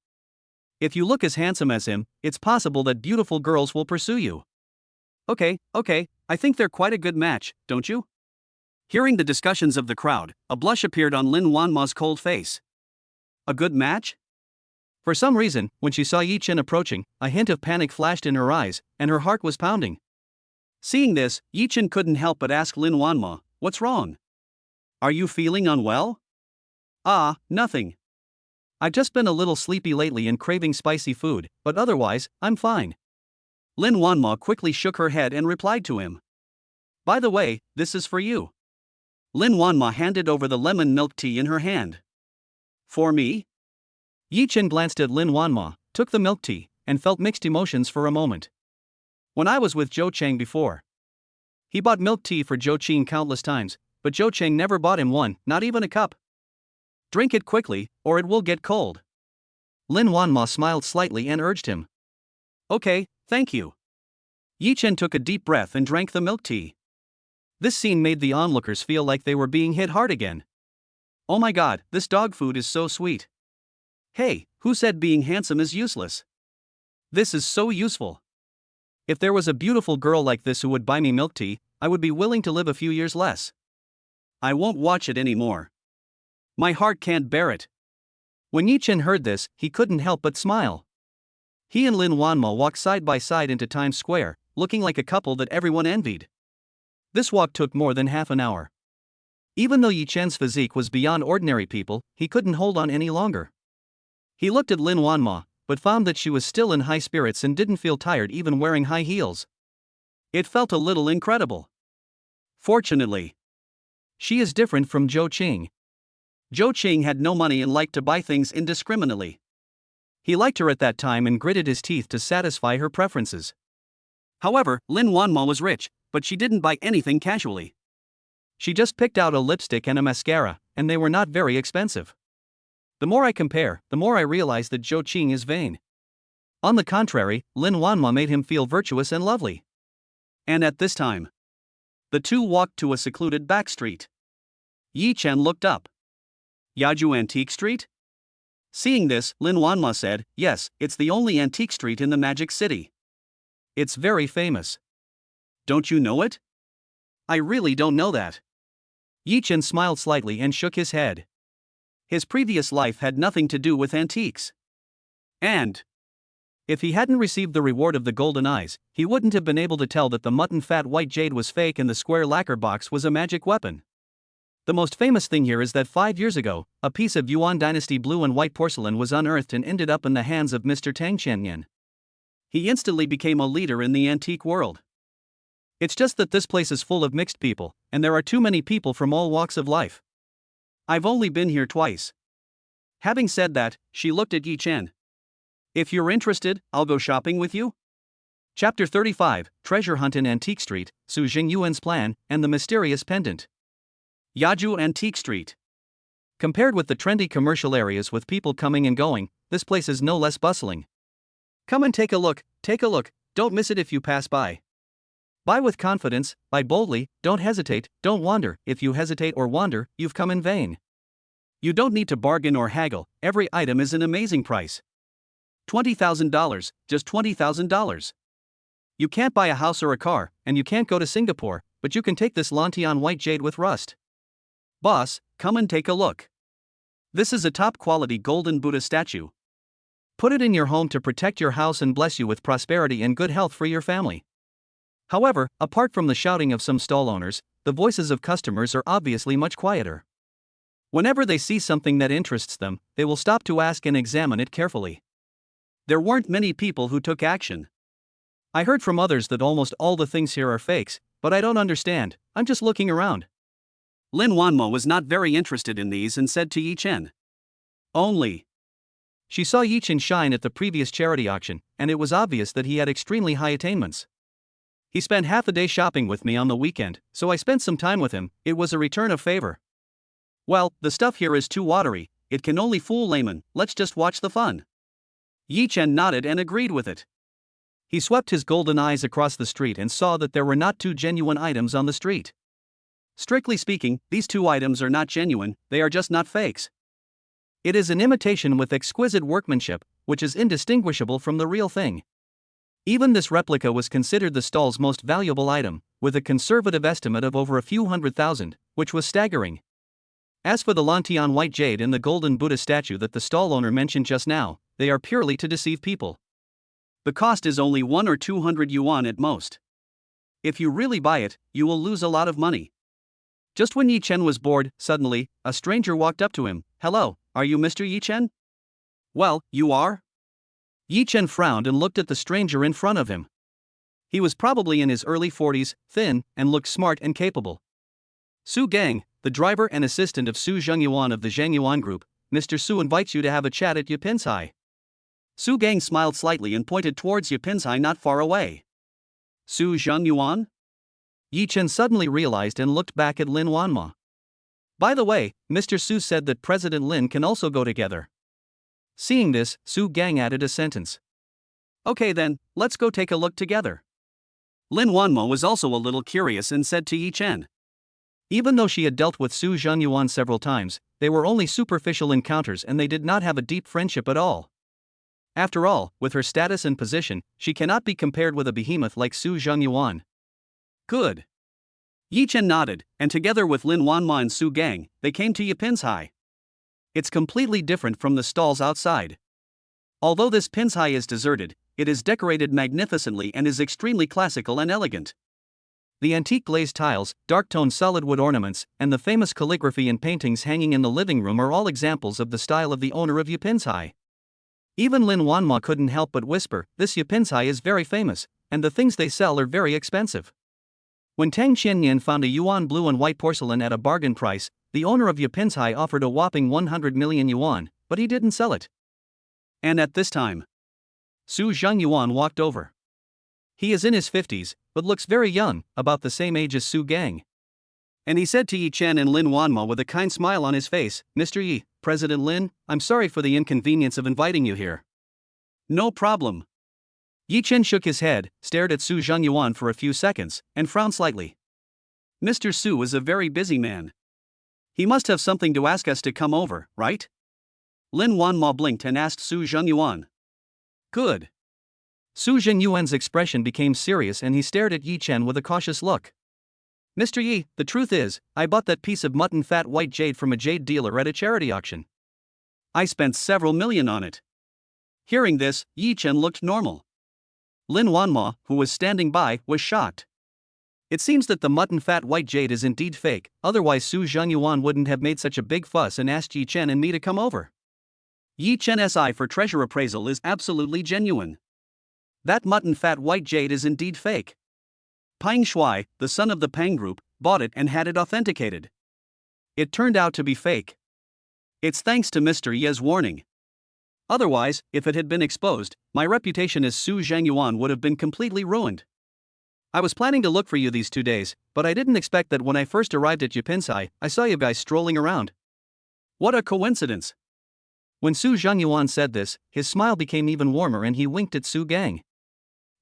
If you look as handsome as him, it's possible that beautiful girls will pursue you. Okay, I think they're quite a good match, don't you? Hearing the discussions of the crowd, a blush appeared on Lin Wanma's cold face. A good match? For some reason, when she saw Yi-chen approaching, a hint of panic flashed in her eyes, and her heart was pounding. Seeing this, Yi-chen couldn't help but ask Lin Wanma, "What's wrong? Are you feeling unwell?" "Ah, nothing. I've just been a little sleepy lately and craving spicy food, but otherwise, I'm fine." Lin Wanma quickly shook her head and replied to him. "By the way, this is for you." Lin Wanma handed over the lemon milk tea in her hand. "For me?" Yi-chen glanced at Lin Wanma, took the milk tea, and felt mixed emotions for a moment. When I was with Zhou Cheng before, he bought milk tea for Zhou Cheng countless times, but Zhou Cheng never bought him one, not even a cup. Drink it quickly, or it will get cold. Lin Wanma smiled slightly and urged him. Okay, thank you. Yi-chen took a deep breath and drank the milk tea. This scene made the onlookers feel like they were being hit hard again. Oh my god, this dog food is so sweet. Hey, who said being handsome is useless? This is so useful. If there was a beautiful girl like this who would buy me milk tea, I would be willing to live a few years less. I won't watch it anymore. My heart can't bear it. When Yi-chen heard this, he couldn't help but smile. He and Lin Wanma walked side by side into Times Square, looking like a couple that everyone envied. This walk took more than half an hour. Even though Yi-chen's physique was beyond ordinary people, he couldn't hold on any longer. He looked at Lin Wanma, but found that she was still in high spirits and didn't feel tired even wearing high heels. It felt a little incredible. Fortunately, she is different from Zhou Cheng. Zhou Cheng had no money and liked to buy things indiscriminately. He liked her at that time and gritted his teeth to satisfy her preferences. However, Lin Wanma was rich, but she didn't buy anything casually. She just picked out a lipstick and a mascara, and they were not very expensive. The more I compare, the more I realize that Zhou Cheng is vain. On the contrary, Lin Wanma made him feel virtuous and lovely. And at this time, the two walked to a secluded back street. Yi-chen looked up. Yaju Antique Street? Seeing this, Lin Wanma said, "Yes, it's the only antique street in the Magic City. It's very famous." Don't you know it? I really don't know that. Yi Chen smiled slightly and shook his head. His previous life had nothing to do with antiques. And if he hadn't received the reward of the golden eyes, he wouldn't have been able to tell that the mutton fat white jade was fake and the square lacquer box was a magic weapon. The most famous thing here is that 5 years ago, a piece of Yuan dynasty blue and white porcelain was unearthed and ended up in the hands of Mr. Tang Qianyan. He instantly became a leader in the antique world. It's just that this place is full of mixed people, and there are too many people from all walks of life. I've only been here twice. Having said that, she looked at Yi Chen. If you're interested, I'll go shopping with you. Chapter 35, Treasure Hunt in Antique Street, Su Jingyuan's Plan, and the Mysterious Pendant. Yaju Antique Street. Compared with the trendy commercial areas with people coming and going, this place is no less bustling. Come and take a look, don't miss it if you pass by. Buy with confidence, buy boldly, don't hesitate, don't wander. If you hesitate or wander, you've come in vain. You don't need to bargain or haggle, every item is an amazing price. $20,000, just $20,000. You can't buy a house or a car, and you can't go to Singapore, but you can take this Lantian white jade with rust. Boss, come and take a look. This is a top-quality golden Buddha statue. Put it in your home to protect your house and bless you with prosperity and good health for your family. However, apart from the shouting of some stall owners, the voices of customers are obviously much quieter. Whenever they see something that interests them, they will stop to ask and examine it carefully. There weren't many people who took action. I heard from others that almost all the things here are fakes, but I don't understand, I'm just looking around. Lin Wanmo was not very interested in these and said to Yi Chen. Only. She saw Yi Chen shine at the previous charity auction, and it was obvious that he had extremely high attainments. He spent half a day shopping with me on the weekend, so I spent some time with him. It was a return of favor. Well, the stuff here is too watery, it can only fool laymen, let's just watch the fun. Yi Chen nodded and agreed with it. He swept his golden eyes across the street and saw that there were not two genuine items on the street. Strictly speaking, these two items are not genuine, they are just not fakes. It is an imitation with exquisite workmanship, which is indistinguishable from the real thing. Even this replica was considered the stall's most valuable item, with a conservative estimate of over a few $100,000, which was staggering. As for the Lantian white jade and the golden Buddha statue that the stall owner mentioned just now, they are purely to deceive people. The cost is only 1 or 200 yuan at most. If you really buy it, you will lose a lot of money. Just when Yi Chen was bored, suddenly, a stranger walked up to him. "Hello, are you Mr. Yi Chen?" "Well, you are?" Yi Chen frowned and looked at the stranger in front of him. He was probably in his early 40s, thin, and looked smart and capable. "Su Gang, the driver and assistant of Su Zhengyuan of the Zhengyuan Group, Mr. Su invites you to have a chat at Yipinsai." Su Gang smiled slightly and pointed towards Yipinsai not far away. Su Zhengyuan? Yi Chen suddenly realized and looked back at Lin Wanma. By the way, Mr. Su said that President Lin can also go together. Seeing this, Su Gang added a sentence. "Okay then, let's go take a look together." Lin Wanmo was also a little curious and said to Yi Chen. Even though she had dealt with Su Zhengyuan several times, they were only superficial encounters and they did not have a deep friendship at all. After all, with her status and position, she cannot be compared with a behemoth like Su Zhengyuan. Good. Yi Chen nodded, and together with Lin Wanma and Su Gang, they came to Yipinsai. It's completely different from the stalls outside. Although this Pinsai is deserted, it is decorated magnificently and is extremely classical and elegant. The antique glazed tiles, dark-toned solid wood ornaments, and the famous calligraphy and paintings hanging in the living room are all examples of the style of the owner of Yipinsai. Even Lin Wanma couldn't help but whisper, "This Yipinsai is very famous, and the things they sell are very expensive." When Tang Qianyan found a yuan blue and white porcelain at a bargain price, the owner of Yipinsai offered a whopping 100 million yuan, but he didn't sell it. And at this time, Su Zhengyuan walked over. He is in his 50s, but looks very young, about the same age as Su Gang. And he said to Yi Chen and Lin Wanma with a kind smile on his face, "Mr. Yi, President Lin, I'm sorry for the inconvenience of inviting you here." "No problem." Yi Chen shook his head, stared at Su Zhengyuan for a few seconds, and frowned slightly. "Mr. Su is a very busy man. He must have something to ask us to come over, right?" Lin Wanma blinked and asked Su Zhengyuan. Good. Su Zhengyuan's expression became serious and he stared at Yi Chen with a cautious look. Mr. Yi, the truth is, I bought that piece of mutton fat white jade from a jade dealer at a charity auction. I spent several million on it. Hearing this, Yi Chen looked normal. Lin Wanma, who was standing by, was shocked. It seems that the mutton fat white jade is indeed fake, otherwise Su Zhengyuan wouldn't have made such a big fuss and asked Yi Chen and me to come over. Yi Chen's eye for treasure appraisal is absolutely genuine. That mutton fat white jade is indeed fake. Peng Shuai, the son of the Peng Group, bought it and had it authenticated. It turned out to be fake. It's thanks to Mr. Ye's warning. Otherwise, if it had been exposed, my reputation as Su Zhengyuan would have been completely ruined. I was planning to look for you these 2 days, but I didn't expect that when I first arrived at Yipinsai, I saw you guys strolling around. What a coincidence. When Su Zhengyuan said this, his smile became even warmer and he winked at Su Gang.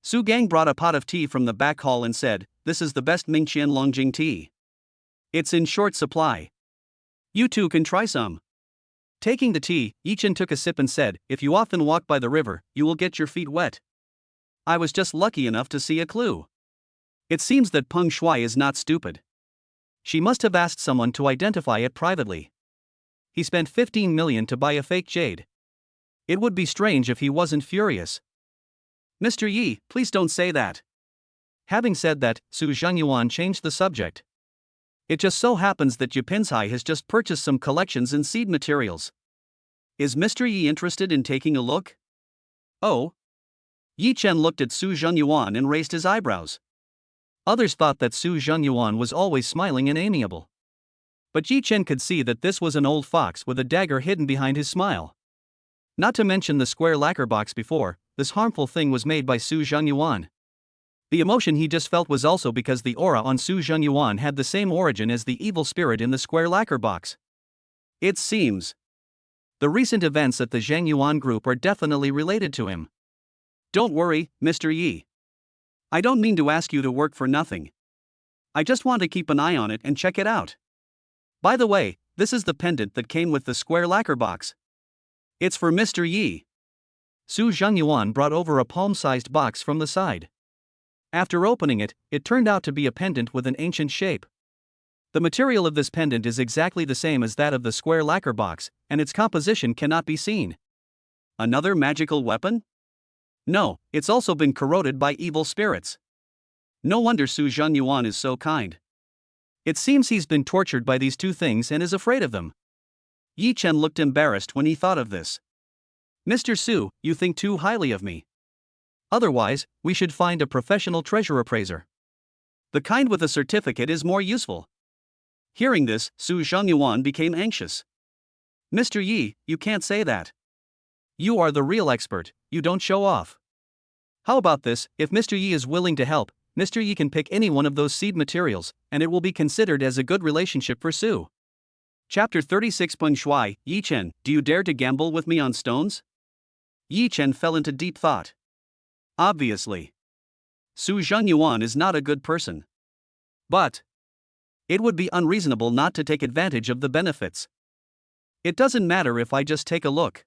Su Gang brought a pot of tea from the back hall and said, "This is the best Mingqian Longjing tea. It's in short supply. You too can try some." Taking the tea, Yi Chen took a sip and said, "If you often walk by the river, you will get your feet wet. I was just lucky enough to see a clue. It seems that Peng Shuai is not stupid. She must have asked someone to identify it privately. He spent 15 million to buy a fake jade. It would be strange if he wasn't furious." Mr. Yi, please don't say that. Having said that, Su Zhengyuan changed the subject. It just so happens that Yipinsai has just purchased some collections in seed materials. Is Mr. Yi interested in taking a look? Oh? Yi Chen looked at Su Zhengyuan and raised his eyebrows. Others thought that Su Zhengyuan was always smiling and amiable. But Yi Chen could see that this was an old fox with a dagger hidden behind his smile. Not to mention the square lacquer box before, this harmful thing was made by Su Zhengyuan. The emotion he just felt was also because the aura on Su Zhengyuan had the same origin as the evil spirit in the square lacquer box. It seems. The recent events at the Zhengyuan group are definitely related to him. Don't worry, Mr. Yi. I don't mean to ask you to work for nothing. I just want to keep an eye on it and check it out. By the way, this is the pendant that came with the square lacquer box. It's for Mr. Yi. Su Zhengyuan brought over a palm-sized box from the side. After opening it, it turned out to be a pendant with an ancient shape. The material of this pendant is exactly the same as that of the square lacquer box, and its composition cannot be seen. Another magical weapon? No, it's also been corroded by evil spirits. No wonder Su Zhengyuan is so kind. It seems he's been tortured by these two things and is afraid of them. Yi Chen looked embarrassed when he thought of this. Mr. Su, you think too highly of me. Otherwise, we should find a professional treasure appraiser. The kind with a certificate is more useful. Hearing this, Su Zhengyuan became anxious. Mr. Yi, you can't say that. You are the real expert, you don't show off. How about this, if Mr. Yi is willing to help, Mr. Yi can pick any one of those seed materials, and it will be considered as a good relationship for Su. Chapter 36. Peng Shuai, Yi Chen, do you dare to gamble with me on stones? Yi Chen fell into deep thought. Obviously. Su Zhengyuan is not a good person. But it would be unreasonable not to take advantage of the benefits. It doesn't matter if I just take a look.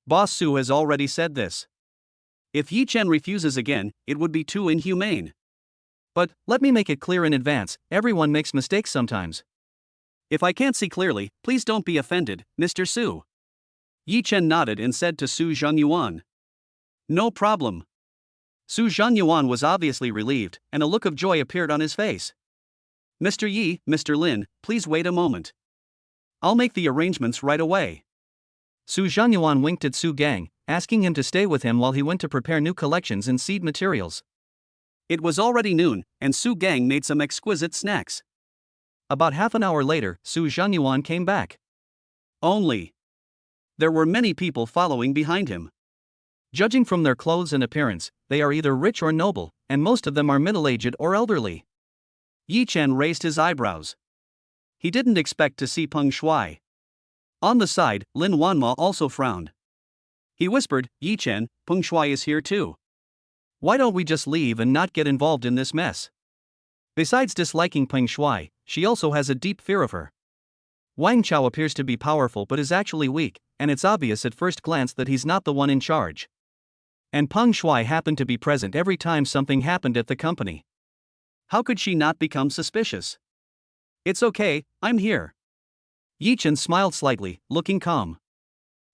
Boss Su has already said this. If Yi Chen refuses again, it would be too inhumane. But let me make it clear in advance, everyone makes mistakes sometimes. If I can't see clearly, please don't be offended, Mr. Su. Yi Chen nodded and said to Su Zhengyuan. No problem. Su Zhengyuan was obviously relieved, and a look of joy appeared on his face. Mr. Yi, Mr. Lin, please wait a moment. I'll make the arrangements right away. Su Zhengyuan winked at Su Gang, asking him to stay with him while he went to prepare new collections in seed materials. It was already noon, and Su Gang made some exquisite snacks. About half an hour later, Su Zhengyuan came back. Only. There were many people following behind him. Judging from their clothes and appearance, they are either rich or noble, and most of them are middle-aged or elderly. Yi Chen raised his eyebrows. He didn't expect to see Peng Shuai. On the side, Lin Wanma also frowned. He whispered, Yi Chen, Peng Shuai is here too. Why don't we just leave and not get involved in this mess? Besides disliking Peng Shuai, she also has a deep fear of her. Wang Chao appears to be powerful but is actually weak, and it's obvious at first glance that he's not the one in charge. And Peng Shuai happened to be present every time something happened at the company. How could she not become suspicious? It's okay, I'm here. Yi Chen smiled slightly, looking calm.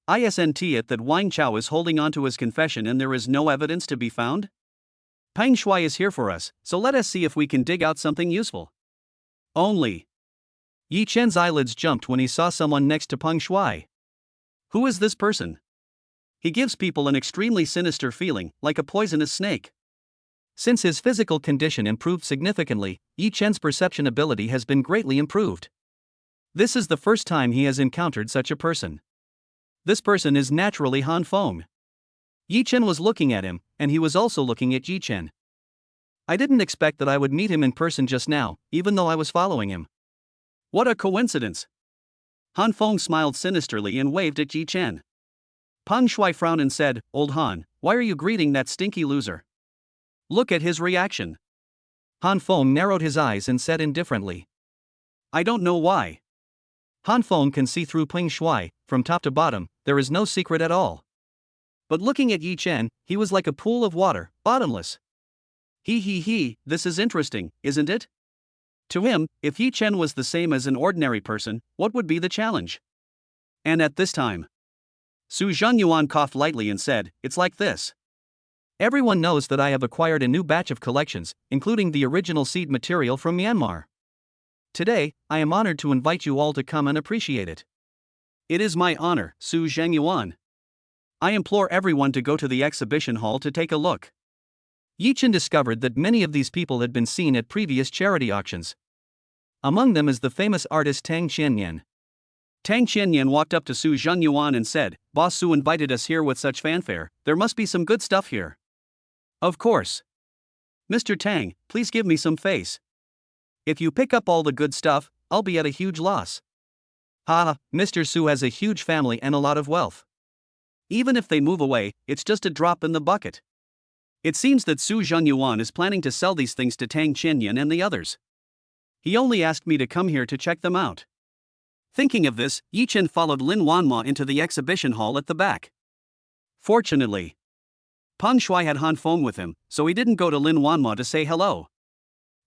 Isn't it that Wang Chao is holding on to his confession and there is no evidence to be found? Peng Shuai is here for us, so let us see if we can dig out something useful. Only. Yi Chen's eyelids jumped when he saw someone next to Peng Shuai. Who is this person? He gives people an extremely sinister feeling, like a poisonous snake. Since his physical condition improved significantly, Yi Chen's perception ability has been greatly improved. This is the first time he has encountered such a person. This person is naturally Han Feng. Yi Chen was looking at him, and he was also looking at Yi Chen. I didn't expect that I would meet him in person just now, even though I was following him. What a coincidence! Han Feng smiled sinisterly and waved at Yi Chen. Peng Shuai frowned and said, "Old Han, why are you greeting that stinky loser? Look at his reaction." Han Feng narrowed his eyes and said indifferently, "I don't know why." Han Feng can see through Peng Shuai, from top to bottom, there is no secret at all. But looking at Yi Chen, he was like a pool of water, bottomless. This is interesting, isn't it? To him, if Yi Chen was the same as an ordinary person, what would be the challenge? And at this time, Su Zhenyuan coughed lightly and said, "It's like this. Everyone knows that I have acquired a new batch of collections, including the original seed material from Myanmar. Today, I am honored to invite you all to come and appreciate it." It is my honor, Su Zhenyuan. I implore everyone to go to the exhibition hall to take a look. Yi Chen discovered that many of these people had been seen at previous charity auctions. Among them is the famous artist Tang Qianyan. Tang Qianyan walked up to Su Zhenyuan and said, "Boss Su invited us here with such fanfare, there must be some good stuff here." "Of course. Mr. Tang, please give me some face. If you pick up all the good stuff, I'll be at a huge loss." Mr. Su has a huge family and a lot of wealth. Even if they move away, it's just a drop in the bucket. It seems that Su Zhenyuan is planning to sell these things to Tang Qianyan and the others. He only asked me to come here to check them out. Thinking of this, Yi Chen followed Lin Wanma into the exhibition hall at the back. Fortunately, Peng Shuai had Han Feng with him, so he didn't go to Lin Wanma to say hello.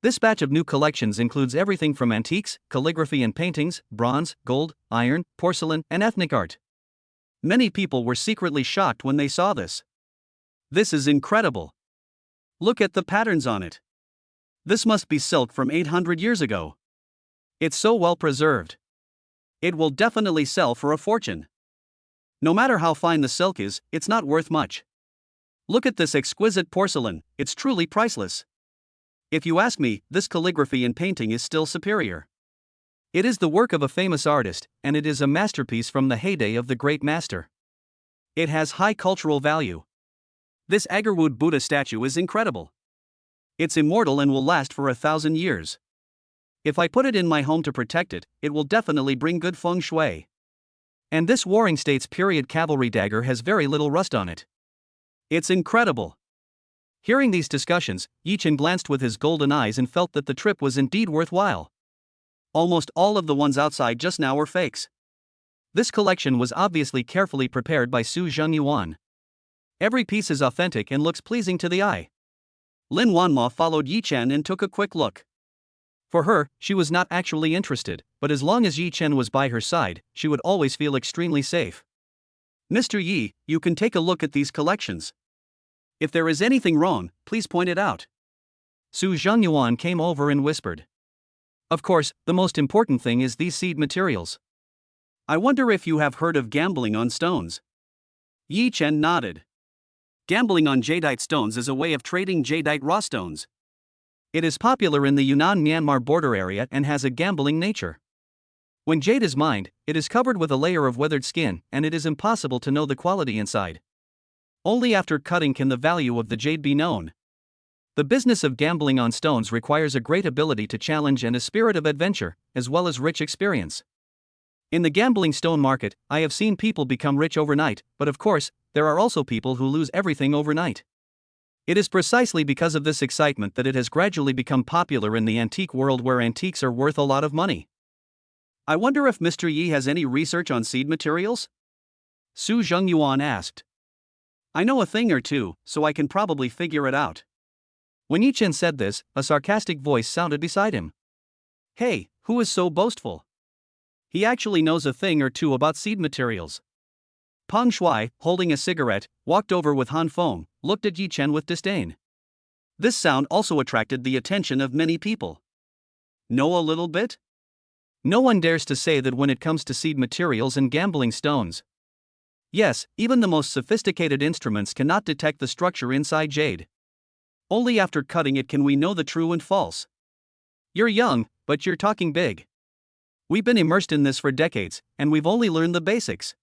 This batch of new collections includes everything from antiques, calligraphy and paintings, bronze, gold, iron, porcelain, and ethnic art. Many people were secretly shocked when they saw this. This is incredible. Look at the patterns on it. This must be silk from 800 years ago. It's so well preserved. It will definitely sell for a fortune. No matter how fine the silk is, it's not worth much. Look at this exquisite porcelain, it's truly priceless. If you ask me, this calligraphy and painting is still superior. It is the work of a famous artist, and it is a masterpiece from the heyday of the great master. It has high cultural value. This Agarwood Buddha statue is incredible. It's immortal and will last for 1,000 years. If I put it in my home to protect it, it will definitely bring good feng shui. And this Warring States period cavalry dagger has very little rust on it. It's incredible. Hearing these discussions, Yi Chen glanced with his golden eyes and felt that the trip was indeed worthwhile. Almost all of the ones outside just now were fakes. This collection was obviously carefully prepared by Su Zhenyuan. Every piece is authentic and looks pleasing to the eye. Lin Wanma followed Yi Chen and took a quick look. For her, she was not actually interested, but as long as Yi Chen was by her side, she would always feel extremely safe. "Mr. Yi, you can take a look at these collections. If there is anything wrong, please point it out." Su Zhenyuan came over and whispered. Of course, the most important thing is these seed materials. "I wonder if you have heard of gambling on stones." Yi Chen nodded. Gambling on jadeite stones is a way of trading jadeite raw stones. It is popular in the Yunnan-Myanmar border area and has a gambling nature. When jade is mined, it is covered with a layer of weathered skin, and it is impossible to know the quality inside. Only after cutting can the value of the jade be known. The business of gambling on stones requires a great ability to challenge and a spirit of adventure, as well as rich experience. In the gambling stone market, I have seen people become rich overnight, but of course, there are also people who lose everything overnight. It is precisely because of this excitement that it has gradually become popular in the antique world, where antiques are worth a lot of money. I wonder if Mr. Yi has any research on seed materials? Su Zhengyuan asked. I know a thing or two, so I can probably figure it out. When Yi Chen said this, a sarcastic voice sounded beside him. Hey, who is so boastful? He actually knows a thing or two about seed materials. Peng Shuai, holding a cigarette, walked over with Han Feng, looked at Yi Chen with disdain. This sound also attracted the attention of many people. Know a little bit? No one dares to say that when it comes to seed materials and gambling stones. Yes, even the most sophisticated instruments cannot detect the structure inside jade. Only after cutting it can we know the true and false. You're young, but you're talking big. We've been immersed in this for decades, and we've only learned the basics.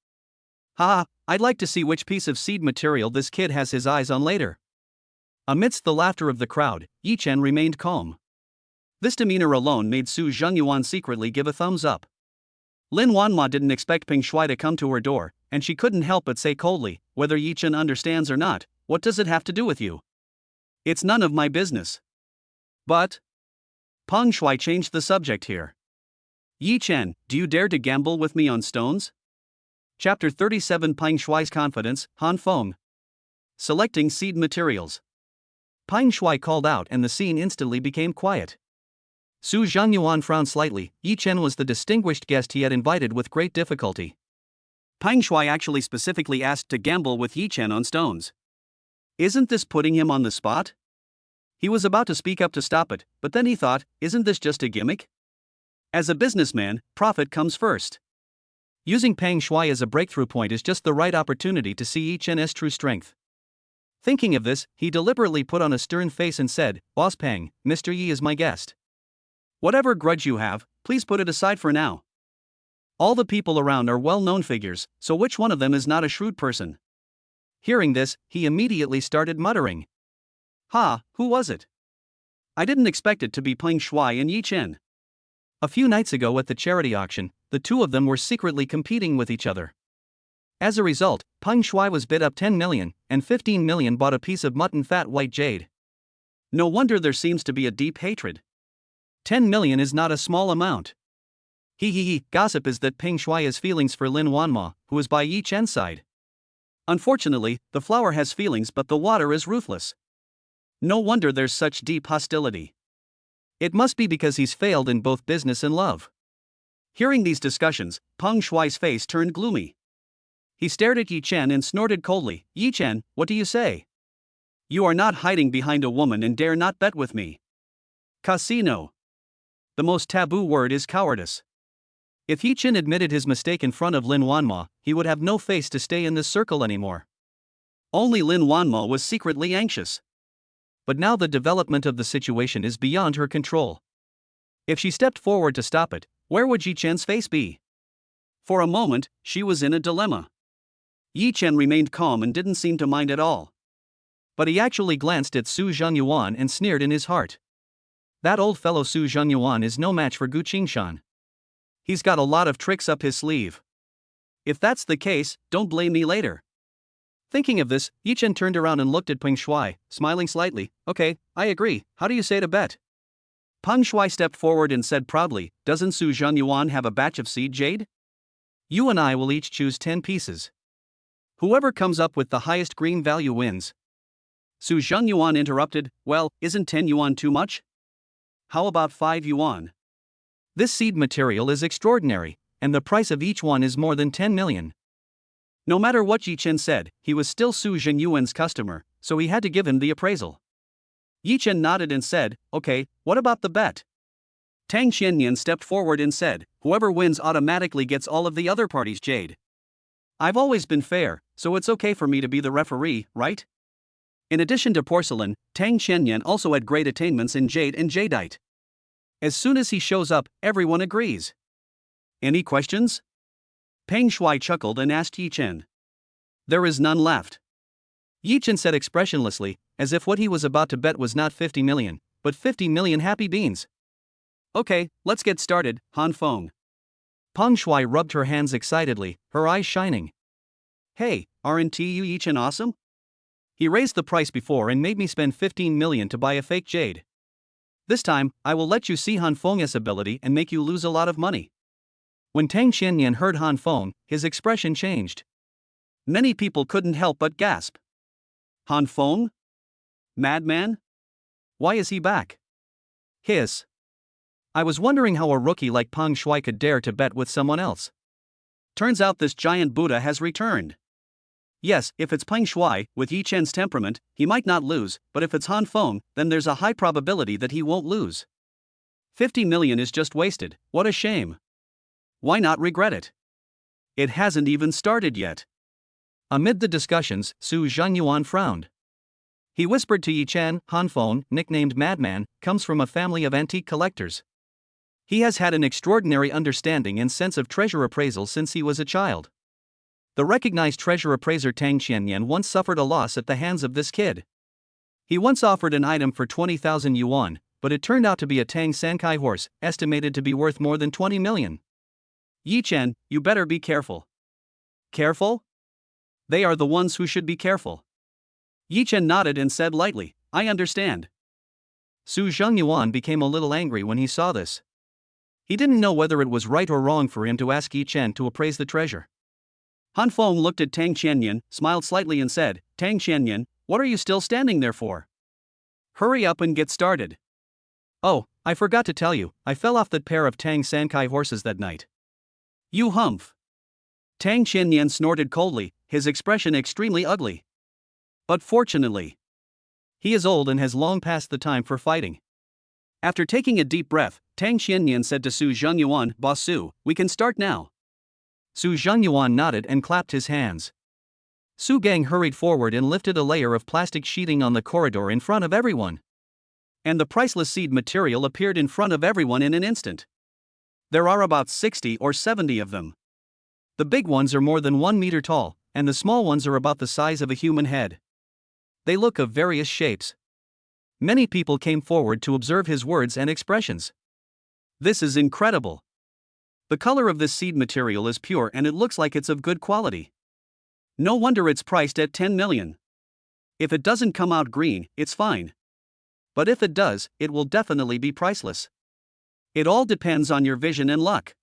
Haha, I'd like to see which piece of seed material this kid has his eyes on later. Amidst the laughter of the crowd, Yi Chen remained calm. This demeanor alone made Su Zhengyuan secretly give a thumbs up. Lin Wanma didn't expect Peng Shuai to come to her door, and she couldn't help but say coldly, whether Yi Chen understands or not, what does it have to do with you? It's none of my business. But Peng Shuai changed the subject here. Yi Chen, do you dare to gamble with me on stones? Chapter 37 Peng Shuai's Confidence, Han Feng. Selecting seed materials. Peng Shuai called out and the scene instantly became quiet. Su Zhengyuan frowned slightly. Yi Chen was the distinguished guest he had invited with great difficulty. Peng Shuai actually specifically asked to gamble with Yi Chen on stones. Isn't this putting him on the spot? He was about to speak up to stop it, but then he thought, isn't this just a gimmick? As a businessman, profit comes first. Using Peng Shuai as a breakthrough point is just the right opportunity to see Yi Chen's true strength. Thinking of this, he deliberately put on a stern face and said, Boss Peng, Mr. Yi is my guest. Whatever grudge you have, please put it aside for now. All the people around are well-known figures, so which one of them is not a shrewd person? Hearing this, he immediately started muttering. Ha, who was it? I didn't expect it to be Peng Shuai and Yi Chen. A few nights ago at the charity auction, the two of them were secretly competing with each other. As a result, Peng Shuai was bid up 10 million, and 15 million bought a piece of mutton fat white jade. No wonder there seems to be a deep hatred. 10 million is not a small amount. Gossip is that Peng Shuai has feelings for Lin Wanma, who is by Yi Chen's side. Unfortunately, the flower has feelings but the water is ruthless. No wonder there's such deep hostility. It must be because he's failed in both business and love. Hearing these discussions, Peng Shuai's face turned gloomy. He stared at Yi Chen and snorted coldly, Yi Chen, what do you say? You are not hiding behind a woman and dare not bet with me. Casino. The most taboo word is cowardice. If Yi Chen admitted his mistake in front of Lin Wanma, he would have no face to stay in this circle anymore. Only Lin Wanma was secretly anxious. But now the development of the situation is beyond her control. If she stepped forward to stop it, where would Yi Chen's face be? For a moment, she was in a dilemma. Yi Chen remained calm and didn't seem to mind at all. But he actually glanced at Su Zhengyuan and sneered in his heart. That old fellow Su Zhengyuan is no match for Gu Qingshan. He's got a lot of tricks up his sleeve. If that's the case, don't blame me later. Thinking of this, Yi Chen turned around and looked at Peng Shuai, smiling slightly. Okay, I agree, how do you say to bet? Peng Shuai stepped forward and said proudly, doesn't Su Zhengyuan have a batch of seed jade? You and I will each choose 10 pieces. Whoever comes up with the highest green value wins. Su Zhengyuan interrupted, well, isn't 10 yuan too much? How about 5 yuan? This seed material is extraordinary, and the price of each one is more than 10 million. No matter what Yi Chen said, he was still Su Zhengyuan's customer, so he had to give him the appraisal. Yi Chen nodded and said, okay, what about the bet? Tang Xianyan stepped forward and said, whoever wins automatically gets all of the other party's jade. I've always been fair, so it's okay for me to be the referee, right? In addition to porcelain, Tang Xianyan also had great attainments in jade and jadeite. As soon as he shows up, everyone agrees. Any questions? Peng Shuai chuckled and asked Yi Chen. There is none left. Yi Chen said expressionlessly, as if what he was about to bet was not 50 million, but 50 million happy beans. Okay, let's get started, Han Feng. Peng Shuai rubbed her hands excitedly, her eyes shining. Hey, aren't you Yi Chen awesome? He raised the price before and made me spend 15 million to buy a fake jade. This time, I will let you see Han Feng's ability and make you lose a lot of money. When Tang Xianyan heard Han Feng, his expression changed. Many people couldn't help but gasp. Han Feng? Madman? Why is he back? Hiss. I was wondering how a rookie like Peng Shuai could dare to bet with someone else. Turns out this giant Buddha has returned. Yes, if it's Peng Shuai, with Yi Chen's temperament, he might not lose, but if it's Han Feng, then there's a high probability that he won't lose. 50 million is just wasted, what a shame. Why not regret it? It hasn't even started yet. Amid the discussions, Su Zhengyuan frowned. He whispered to Yi Chen, Han Feng, nicknamed Madman, comes from a family of antique collectors. He has had an extraordinary understanding and sense of treasure appraisal since he was a child. The recognized treasure appraiser Tang Xianyan once suffered a loss at the hands of this kid. He once offered an item for 20,000 yuan, but it turned out to be a Tang Sankai horse, estimated to be worth more than 20 million. Yi Chen, you better be careful. Careful? They are the ones who should be careful. Yi Chen nodded and said lightly, I understand. Su Zhengyuan became a little angry when he saw this. He didn't know whether it was right or wrong for him to ask Yi Chen to appraise the treasure. Han Feng looked at Tang Xianyan, smiled slightly and said, Tang Xianyan, what are you still standing there for? Hurry up and get started. Oh, I forgot to tell you, I fell off that pair of Tang Sankai horses that night. You humph. Tang Xianyan snorted coldly, his expression extremely ugly. But fortunately, he is old and has long passed the time for fighting. After taking a deep breath, Tang Xianyan said to Su Zhengyuan, Boss Su, we can start now. Su Zhengyuan nodded and clapped his hands. Su Gang hurried forward and lifted a layer of plastic sheeting on the corridor in front of everyone. And the priceless seed material appeared in front of everyone in an instant. There are about 60 or 70 of them. The big ones are more than 1 meter tall, and the small ones are about the size of a human head. They look of various shapes. Many people came forward to observe his words and expressions. This is incredible. The color of this seed material is pure and it looks like it's of good quality. No wonder it's priced at 10 million. If it doesn't come out green, it's fine. But if it does, it will definitely be priceless. It all depends on your vision and luck.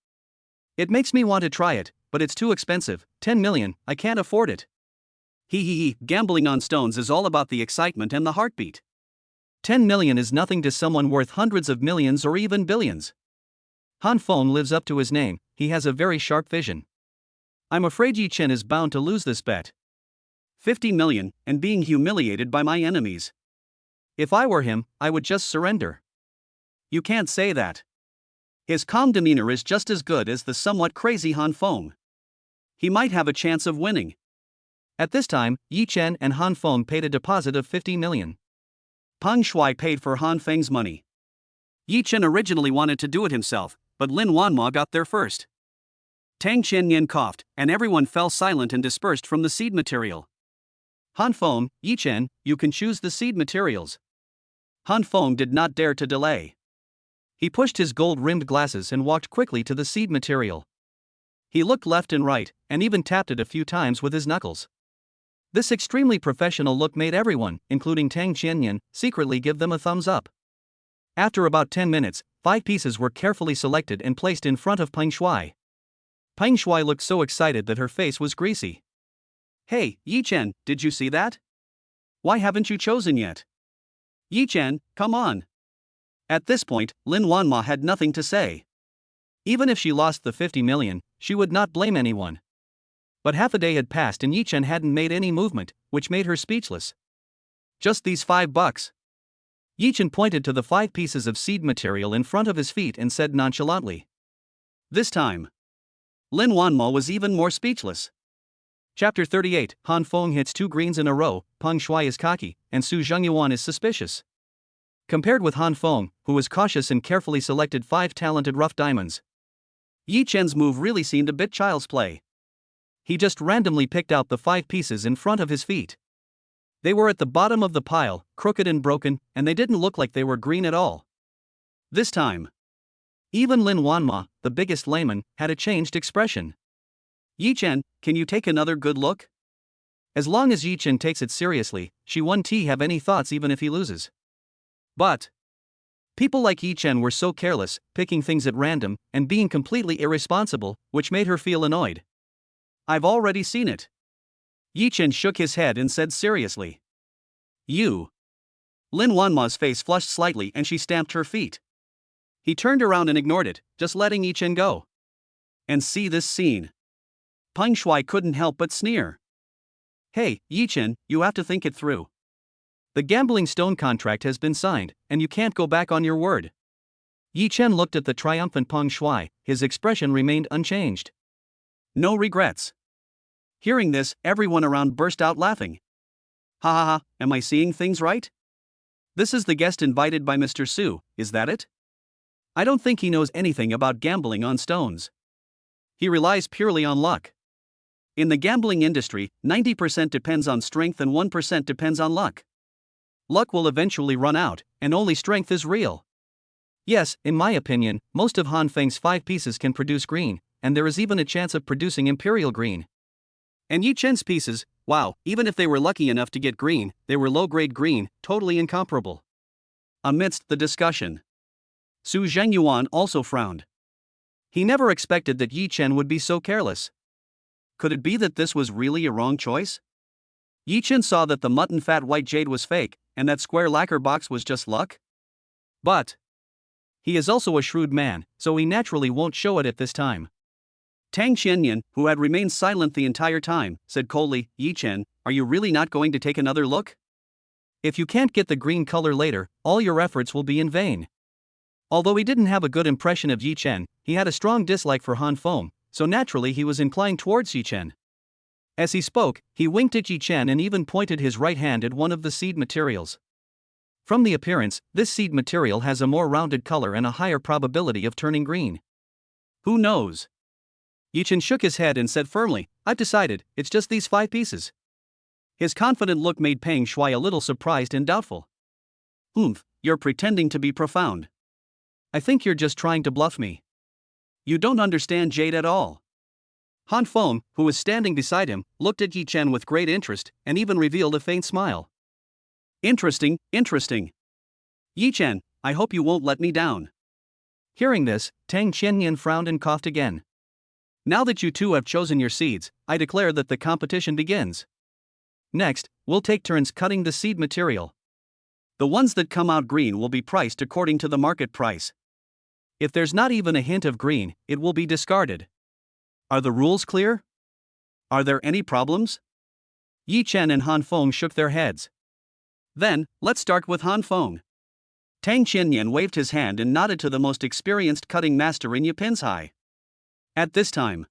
It makes me want to try it, but it's too expensive, 10 million, I can't afford it. Gambling on stones is all about the excitement and the heartbeat. 10 million is nothing to someone worth hundreds of millions or even billions. Han Feng lives up to his name, he has a very sharp vision. I'm afraid Yi Chen is bound to lose this bet. 50 million, and being humiliated by my enemies. If I were him, I would just surrender. You can't say that. His calm demeanor is just as good as the somewhat crazy Han Feng. He might have a chance of winning. At this time, Yi Chen and Han Feng paid a deposit of 50 million. Peng Shuai paid for Han Feng's money. Yi Chen originally wanted to do it himself, but Lin Wanma got there first. Tang Xianyan coughed, and everyone fell silent and dispersed from the seed material. Han Feng, Yi Chen, you can choose the seed materials. Han Feng did not dare to delay. He pushed his gold-rimmed glasses and walked quickly to the seed material. He looked left and right, and even tapped it a few times with his knuckles. This extremely professional look made everyone, including Tang Xianyan, secretly give them a thumbs up. After about 10 minutes, 5 pieces were carefully selected and placed in front of Peng Shuai. Peng Shuai looked so excited that her face was greasy. Hey, Yi Chen, did you see that? Why haven't you chosen yet? Yi Chen, come on. At this point, Lin Wanma had nothing to say. Even if she lost the 50 million, she would not blame anyone. But half a day had passed and Yi Chen hadn't made any movement, which made her speechless. Just these $5. Yi Chen pointed to the 5 pieces of seed material in front of his feet and said nonchalantly. This time, Lin Wanma was even more speechless. Chapter 38, Han Feng hits 2 greens in a row, Peng Shuai is cocky, and Su Zhengyuan is suspicious. Compared with Han Feng, who was cautious and carefully selected 5 talented rough diamonds, Yi Chen's move really seemed a bit child's play. He just randomly picked out the 5 pieces in front of his feet. They were at the bottom of the pile, crooked and broken, and they didn't look like they were green at all. This time, even Lin Wanma, the biggest layman, had a changed expression. Yi Chen, can you take another good look? As long as Yi Chen takes it seriously, she won't have any thoughts even if he loses. But People like Yi Chen were so careless, picking things at random, and being completely irresponsible, which made her feel annoyed. I've already seen it. Yi Chen shook his head and said seriously. You. Lin Wanma's face flushed slightly and she stamped her feet. He turned around and ignored it, just letting Yi Chen go. And see this scene. Peng Shuai couldn't help but sneer. Hey, Yi Chen, you have to think it through. The gambling stone contract has been signed, and you can't go back on your word. Yi Chen looked at the triumphant Peng Shuai, his expression remained unchanged. No regrets. Hearing this, everyone around burst out laughing. Ha ha ha, am I seeing things right? This is the guest invited by Mr. Su, is that it? I don't think he knows anything about gambling on stones. He relies purely on luck. In the gambling industry, 90% depends on strength and 1% depends on luck. Luck will eventually run out, and only strength is real. Yes, in my opinion, most of Han Feng's 5 pieces can produce green, and there is even a chance of producing imperial green. And Yi Chen's pieces, wow, even if they were lucky enough to get green, they were low-grade green, totally incomparable. Amidst the discussion, Su Zhengyuan also frowned. He never expected that Yi Chen would be so careless. Could it be that this was really a wrong choice? Yi Chen saw that the mutton fat white jade was fake, and that square lacquer box was just luck? But he is also a shrewd man, so he naturally won't show it at this time. Tang Qianyan, who had remained silent the entire time, said coldly, Yi Chen, are you really not going to take another look? If you can't get the green color later, all your efforts will be in vain. Although he didn't have a good impression of Yi Chen, he had a strong dislike for Han Feng, so naturally he was inclined towards Yi Chen. As he spoke, he winked at Yi Chen and even pointed his right hand at one of the seed materials. From the appearance, this seed material has a more rounded color and a higher probability of turning green. Who knows? Yi Chen shook his head and said firmly, I've decided, it's just these 5 pieces. His confident look made Peng Shuai a little surprised and doubtful. You're pretending to be profound. I think you're just trying to bluff me. You don't understand jade at all. Han Feng, who was standing beside him, looked at Yi Chen with great interest, and even revealed a faint smile. Interesting, interesting. Yi Chen, I hope you won't let me down. Hearing this, Tang Qianyan frowned and coughed again. Now that you two have chosen your seeds, I declare that the competition begins. Next, we'll take turns cutting the seed material. The ones that come out green will be priced according to the market price. If there's not even a hint of green, it will be discarded. Are the rules clear? Are there any problems? Yi Chen and Han Feng shook their heads. Then, let's start with Han Feng. Tang Qianyan waved his hand and nodded to the most experienced cutting master in Yipinsai. At this time,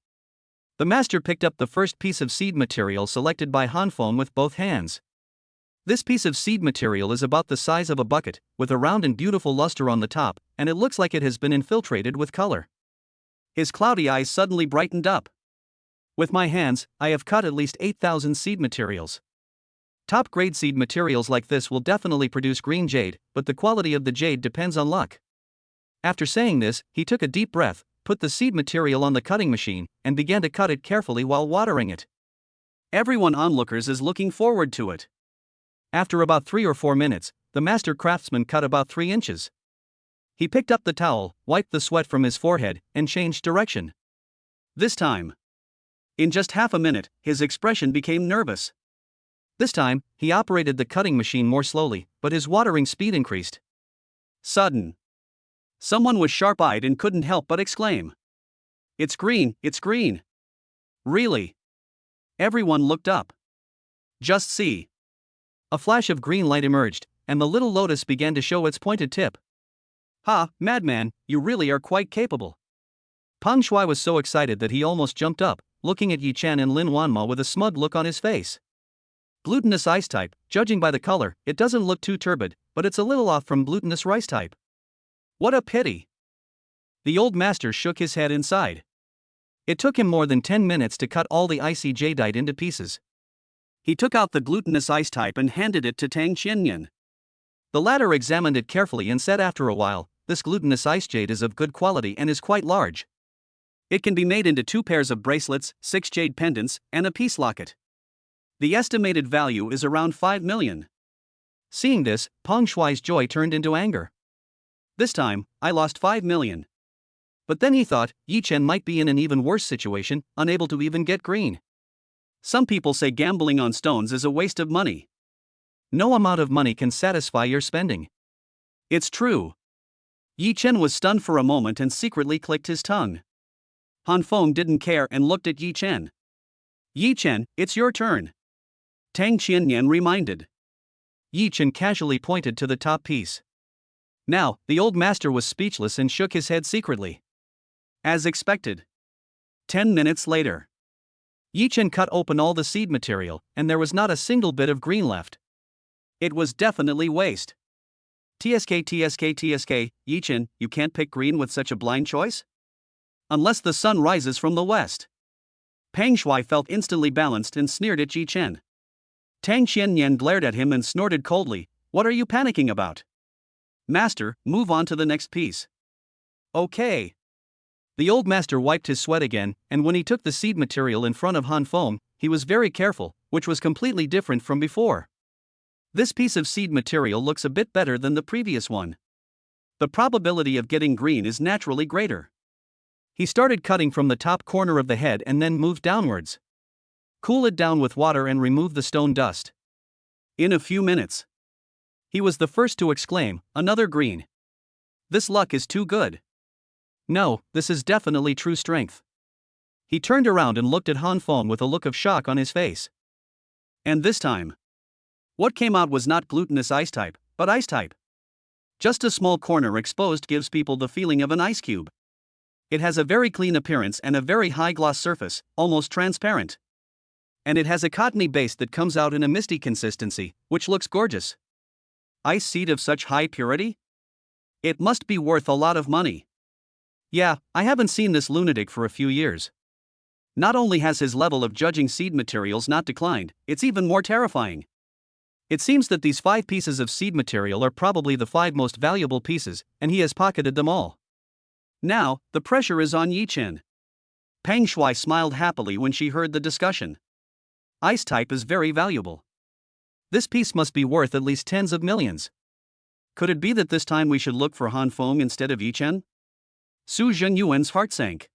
the master picked up the first piece of seed material selected by Han Feng with both hands. This piece of seed material is about the size of a bucket, with a round and beautiful luster on the top, and it looks like it has been infiltrated with color. His cloudy eyes suddenly brightened up. With my hands, I have cut at least 8,000 seed materials. Top-grade seed materials like this will definitely produce green jade, but the quality of the jade depends on luck. After saying this, he took a deep breath, put the seed material on the cutting machine, and began to cut it carefully while watering it. Everyone onlookers is looking forward to it. After about 3 or 4 minutes, the master craftsman cut about 3 inches. He picked up the towel, wiped the sweat from his forehead, and changed direction. This time, in just half a minute, his expression became nervous. This time, he operated the cutting machine more slowly, but his watering speed increased. Sudden. Someone was sharp-eyed and couldn't help but exclaim. It's green, it's green. Really? Everyone looked up. Just see. A flash of green light emerged, and the little lotus began to show its pointed tip. Ha, madman, you really are quite capable. Peng Shuai was so excited that he almost jumped up, looking at Yi Chen and Lin Wanma with a smug look on his face. Glutinous ice type, judging by the color, it doesn't look too turbid, but it's a little off from glutinous rice type. What a pity. The old master shook his head and sighed. It took him more than 10 minutes to cut all the icy jadeite into pieces. He took out the glutinous ice type and handed it to Tang Qianyan. The latter examined it carefully and said after a while, this glutinous ice jade is of good quality and is quite large. It can be made into 2 pairs of bracelets, 6 jade pendants, and a peace locket. The estimated value is around 5 million. Seeing this, Peng Shuai's joy turned into anger. This time, I lost 5 million. But then he thought, Yi Chen might be in an even worse situation, unable to even get green. Some people say gambling on stones is a waste of money. No amount of money can satisfy your spending. It's true. Yi Chen was stunned for a moment and secretly clicked his tongue. Han Feng didn't care and looked at Yi Chen. Yi Chen, it's your turn. Tang Qianyan reminded. Yi Chen casually pointed to the top piece. Now, the old master was speechless and shook his head secretly. As expected. 10 minutes later. Yi Chen cut open all the seed material, and there was not a single bit of green left. It was definitely waste. TSK, Yi Chen, you can't pick green with such a blind choice? Unless the sun rises from the west. Pang Shui felt instantly balanced and sneered at Yi Chen. Tang Qianyan glared at him and snorted coldly, what are you panicking about? Master, move on to the next piece. Okay. The old master wiped his sweat again, and when he took the seed material in front of Han Feng, he was very careful, which was completely different from before. This piece of seed material looks a bit better than the previous one. The probability of getting green is naturally greater. He started cutting from the top corner of the head and then moved downwards. Cool it down with water and remove the stone dust. In a few minutes, he was the first to exclaim, another green. This luck is too good. No, this is definitely true strength. He turned around and looked at Han Feng with a look of shock on his face. And this time, what came out was not glutinous ice type, but ice type. Just a small corner exposed gives people the feeling of an ice cube. It has a very clean appearance and a very high gloss surface, almost transparent. And it has a cottony base that comes out in a misty consistency, which looks gorgeous. Ice seed of such high purity? It must be worth a lot of money. Yeah, I haven't seen this lunatic for a few years. Not only has his level of judging seed materials not declined, it's even more terrifying. It seems that these 5 pieces of seed material are probably the 5 most valuable pieces, and he has pocketed them all. Now, the pressure is on Yi Chen. Pang Shui smiled happily when she heard the discussion. Ice type is very valuable. This piece must be worth at least tens of millions. Could it be that this time we should look for Han Feng instead of Yi Chen? Su Zhenyuan's heart sank.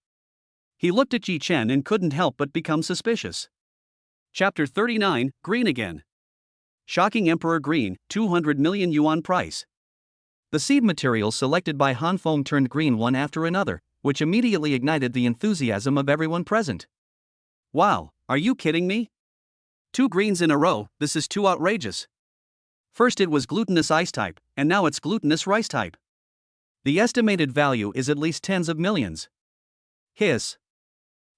He looked at Yi Chen and couldn't help but become suspicious. Chapter 39, Green Again. Shocking Emperor Green, 200 million yuan price. The seed materials selected by Han Feng turned green one after another, which immediately ignited the enthusiasm of everyone present. Wow, are you kidding me? 2 greens in a row, this is too outrageous. First it was glutinous ice type, and now it's glutinous rice type. The estimated value is at least tens of millions. Hiss.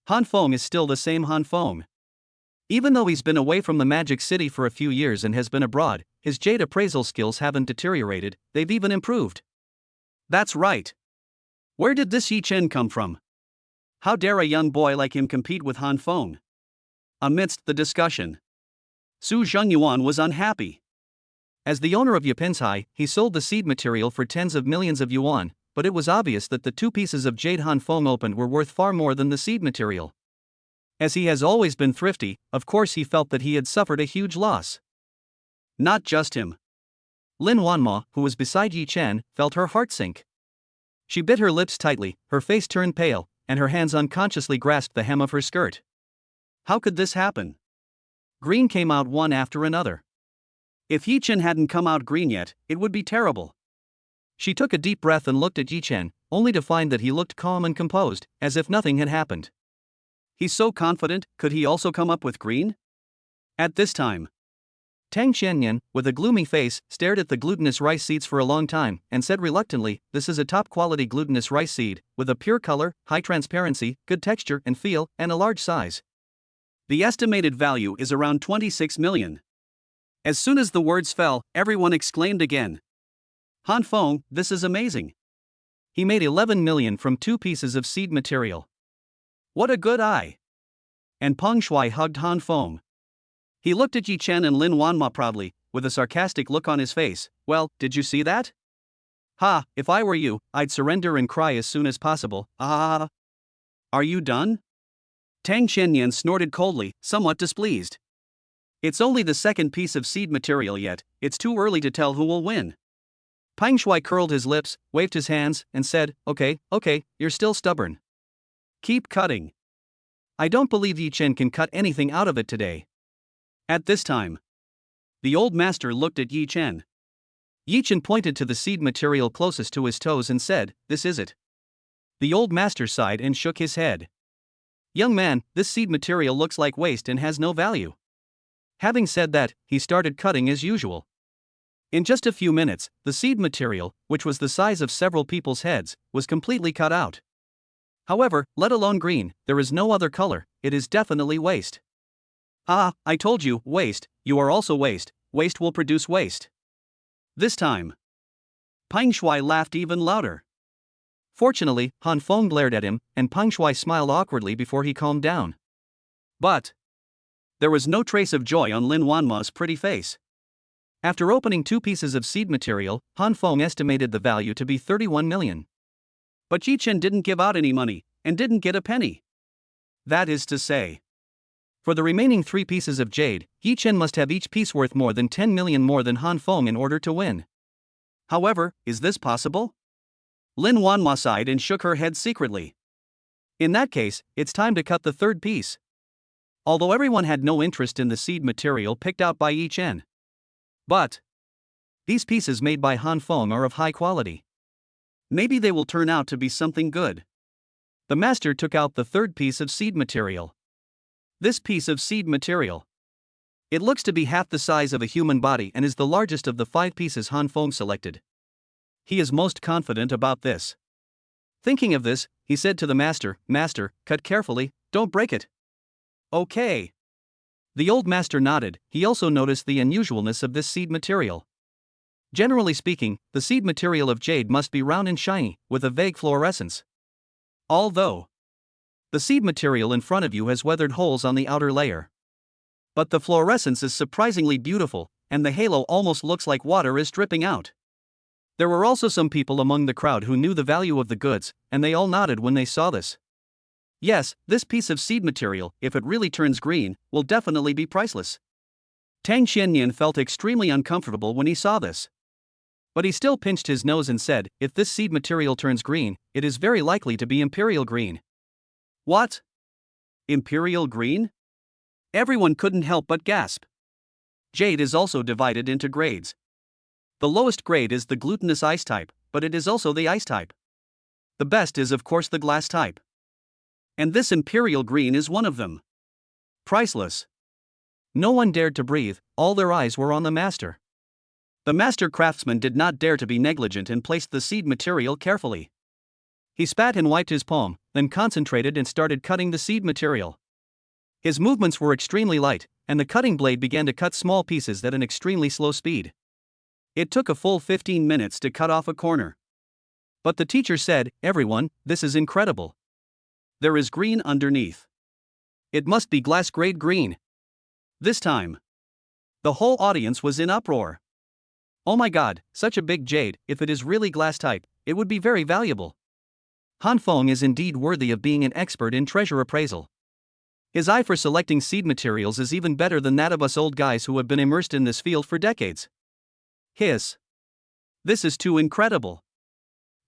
Han Feng is still the same Han Feng. Even though he's been away from the Magic City for a few years and has been abroad, his jade appraisal skills haven't deteriorated, they've even improved. That's right. Where did this Yi Chen come from? How dare a young boy like him compete with Han Feng? Amidst the discussion, Su Zhenyuan was unhappy. As the owner of Yipinsai, he sold the seed material for tens of millions of yuan, but it was obvious that the 2 pieces of jade Han Feng opened were worth far more than the seed material. As he has always been thrifty, of course he felt that he had suffered a huge loss. Not just him. Lin Wanma, who was beside Yi Chen, felt her heart sink. She bit her lips tightly, her face turned pale, and her hands unconsciously grasped the hem of her skirt. How could this happen? Green came out one after another. If Yi Chen hadn't come out green yet, it would be terrible. She took a deep breath and looked at Yi Chen, only to find that he looked calm and composed, as if nothing had happened. He's so confident, could he also come up with green? At this time, Tang Qianyan, with a gloomy face, stared at the glutinous rice seeds for a long time, and said reluctantly, this is a top-quality glutinous rice seed, with a pure color, high transparency, good texture and feel, and a large size. The estimated value is around 26 million. As soon as the words fell, everyone exclaimed again. Han Feng, this is amazing. He made 11 million from 2 pieces of seed material. What a good eye. And Peng Shui hugged Han Feng. He looked at Yi Chen and Lin Wanma proudly, with a sarcastic look on his face. Well, did you see that? Ha, if I were you, I'd surrender and cry as soon as possible. Ah. Are you done? Tang Qianyan snorted coldly, somewhat displeased. It's only the second piece of seed material yet, it's too early to tell who will win. Pang Shui curled his lips, waved his hands, and said, okay, you're still stubborn. Keep cutting. I don't believe Yi Chen can cut anything out of it today. At this time, the old master looked at Yi Chen. Yi Chen pointed to the seed material closest to his toes and said, this is it. The old master sighed and shook his head. Young man, this seed material looks like waste and has no value. Having said that, he started cutting as usual. In just a few minutes, the seed material, which was the size of several people's heads, was completely cut out. However, let alone green, there is no other color, it is definitely waste. Ah, I told you, waste, you are also waste, waste will produce waste. This time, Pang Shui laughed even louder. Fortunately, Han Feng glared at him, and Pang Shui smiled awkwardly before he calmed down. But there was no trace of joy on Lin Wanma's pretty face. After opening 2 pieces of seed material, Han Feng estimated the value to be 31 million. But Yi Chen didn't give out any money, and didn't get a penny. That is to say, for the remaining 3 pieces of jade, Yi Chen must have each piece worth more than 10 million more than Han Feng in order to win. However, is this possible? Lin Wanma sighed and shook her head secretly. In that case, it's time to cut the 3rd piece. Although everyone had no interest in the seed material picked out by Yi Chen. But these pieces made by Han Feng are of high quality. Maybe they will turn out to be something good. The master took out the 3rd piece of seed material. This piece of seed material, it looks to be half the size of a human body and is the largest of the 5 pieces Han Feng selected. He is most confident about this. Thinking of this, he said to the master, Master, cut carefully, don't break it. Okay. The old master nodded. He also noticed the unusualness of this seed material. Generally speaking, the seed material of jade must be round and shiny, with a vague fluorescence. Although the seed material in front of you has weathered holes on the outer layer. But the fluorescence is surprisingly beautiful, and the halo almost looks like water is dripping out. There were also some people among the crowd who knew the value of the goods, and they all nodded when they saw this. Yes, this piece of seed material, if it really turns green, will definitely be priceless. Tang Xianyan felt extremely uncomfortable when he saw this. But he still pinched his nose and said, if this seed material turns green, it is very likely to be imperial green. What? Imperial green? Everyone couldn't help but gasp. Jade is also divided into grades. The lowest grade is the glutinous ice type, but it is also the ice type. The best is of course the glass type. And this imperial green is one of them. Priceless. No one dared to breathe, all their eyes were on the master. The master craftsman did not dare to be negligent and placed the seed material carefully. He spat and wiped his palm, then concentrated and started cutting the seed material. His movements were extremely light, and the cutting blade began to cut small pieces at an extremely slow speed. It took a full 15 minutes to cut off a corner. But the teacher said, everyone, this is incredible. There is green underneath. It must be glass-grade green. This time, the whole audience was in uproar. Oh my god, such a big jade, if it is really glass type, it would be very valuable. Han Feng is indeed worthy of being an expert in treasure appraisal. His eye for selecting seed materials is even better than that of us old guys who have been immersed in this field for decades. Hiss. This is too incredible.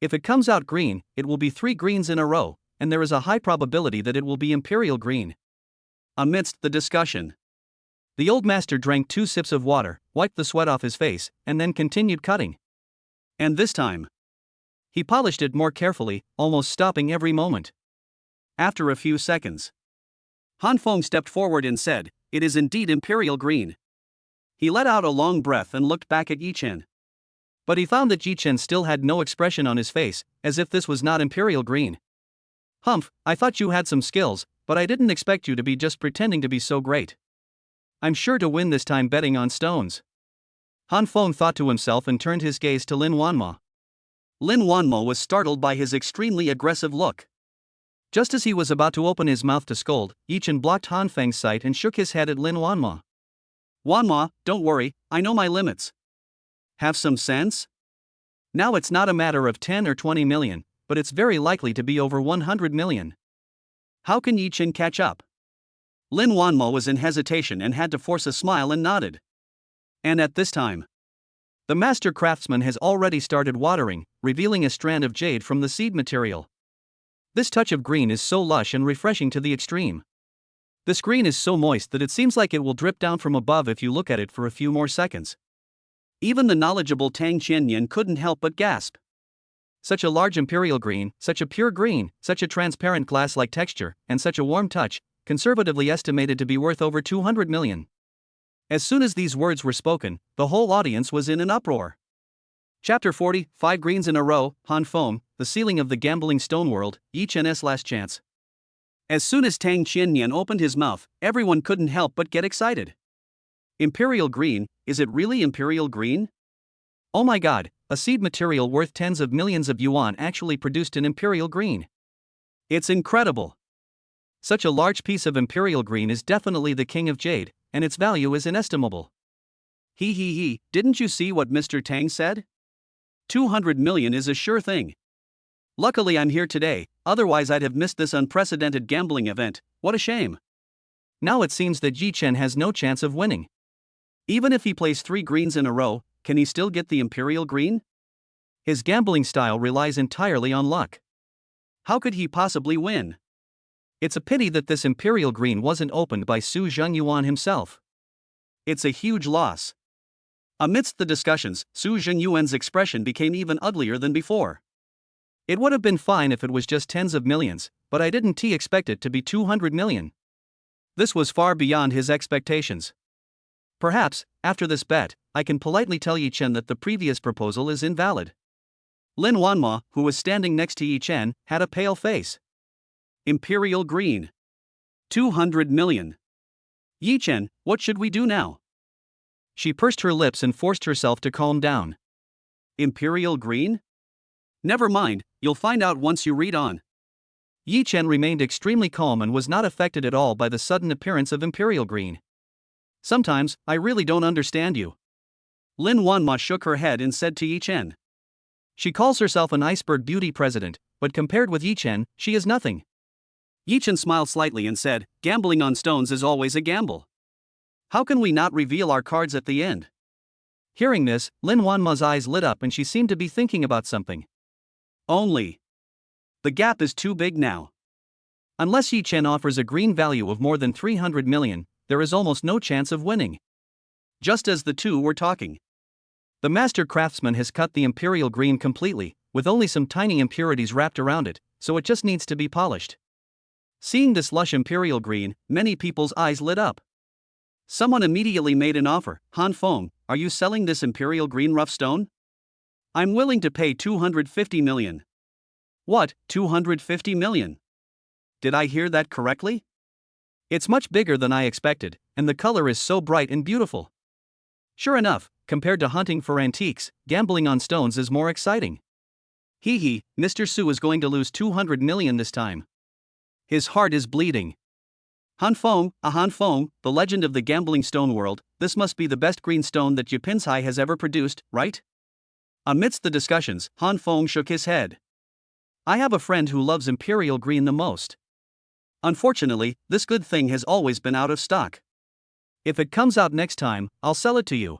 If it comes out green, it will be 3 greens in a row, and there is a high probability that it will be imperial green. Amidst the discussion, the old master drank 2 sips of water, wiped the sweat off his face, and then continued cutting. And this time, he polished it more carefully, almost stopping every moment. After a few seconds, Han Feng stepped forward and said, it is indeed imperial green. He let out a long breath and looked back at Yi Chen. But he found that Yi Chen still had no expression on his face, as if this was not imperial green. Humph, I thought you had some skills, but I didn't expect you to be just pretending to be so great. I'm sure to win this time betting on stones. Han Feng thought to himself and turned his gaze to Lin Wanma. Lin Wanma was startled by his extremely aggressive look. Just as he was about to open his mouth to scold, Yi Chen blocked Han Feng's sight and shook his head at Lin Wanma. Wanma, don't worry, I know my limits. Have some sense? Now it's not a matter of 10 or 20 million, but it's very likely to be over 100 million. How can Yi Chen catch up? Lin Wanma was in hesitation and had to force a smile and nodded. And at this time, The master craftsman has already started watering, revealing a strand of jade from the seed material. This touch of green is so lush and refreshing to the extreme. This green is so moist that it seems like it will drip down from above if you look at it for a few more seconds. Even the knowledgeable Tang Qianyan couldn't help but gasp. Such a large imperial green, such a pure green, such a transparent glass-like texture, and such a warm touch, conservatively estimated to be worth over 200 million. As soon as these words were spoken, the whole audience was in an uproar. Chapter 40, 5 greens in a row, Han Feng, the ceiling of the gambling stone world, Yi Chen's last chance. As soon as Tang Qianyan opened his mouth, everyone couldn't help but get excited. Imperial green, is it really imperial green? Oh my god, a seed material worth tens of millions of yuan actually produced an imperial green. It's incredible. Such a large piece of imperial green is definitely the king of jade, and its value is inestimable. Didn't you see what Mr. Tang said? 200 million is a sure thing. Luckily I'm here today, otherwise I'd have missed this unprecedented gambling event. What a shame. Now it seems that Yi Chen has no chance of winning. Even if he plays 3 greens in a row, can he still get the imperial green? His gambling style relies entirely on luck. How could he possibly win? It's a pity that this imperial green wasn't opened by Su Zhengyuan himself. It's a huge loss. Amidst the discussions, Su Zhengyuan's expression became even uglier than before. It would have been fine if it was just tens of millions, but I didn't expect it to be 200 million. This was far beyond his expectations. Perhaps, after this bet, I can politely tell Yi Chen that the previous proposal is invalid. Lin Wanma, who was standing next to Yi Chen, had a pale face. Imperial green. 200 million. Yi Chen, what should we do now? She pursed her lips and forced herself to calm down. Imperial green? Never mind, you'll find out once you read on. Yi Chen remained extremely calm and was not affected at all by the sudden appearance of imperial green. Sometimes, I really don't understand you. Lin Wanma shook her head and said to Yi Chen. She calls herself an iceberg beauty president, but compared with Yi Chen, she is nothing. Yi Chen smiled slightly and said, gambling on stones is always a gamble. How can we not reveal our cards at the end? Hearing this, Lin Wanma's eyes lit up and she seemed to be thinking about something. Only. The gap is too big now. Unless Yi Chen offers a green value of more than 300 million, there is almost no chance of winning. Just as the two were talking, the master craftsman has cut the imperial green completely, with only some tiny impurities wrapped around it, so it just needs to be polished. Seeing this lush imperial green, many people's eyes lit up. Someone immediately made an offer. Han Feng, are you selling this imperial green rough stone? I'm willing to pay 250 million. What, 250 million? Did I hear that correctly? It's much bigger than I expected, and the color is so bright and beautiful. Sure enough, compared to hunting for antiques, gambling on stones is more exciting. Mr. Su is going to lose 200 million this time. His heart is bleeding. Han Feng, the legend of the gambling stone world, this must be the best green stone that Yipinsai has ever produced, right? Amidst the discussions, Han Feng shook his head. I have a friend who loves imperial green the most. Unfortunately, this good thing has always been out of stock. If it comes out next time, I'll sell it to you.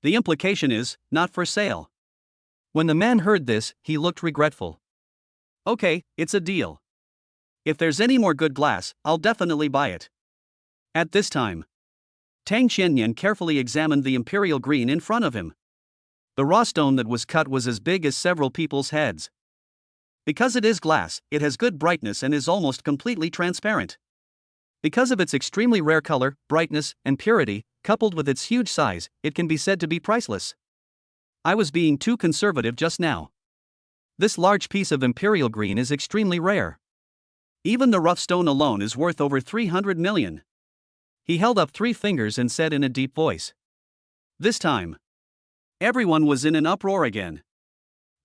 The implication is, not for sale. When the man heard this, he looked regretful. Okay, it's a deal. If there's any more good glass, I'll definitely buy it. At this time, Tang Qianyan carefully examined the imperial green in front of him. The raw stone that was cut was as big as several people's heads. Because it is glass, it has good brightness and is almost completely transparent. Because of its extremely rare color, brightness, and purity, coupled with its huge size, it can be said to be priceless. I was being too conservative just now. This large piece of imperial green is extremely rare. Even the rough stone alone is worth over 300 million. He held up 3 fingers and said in a deep voice. This time, everyone was in an uproar again.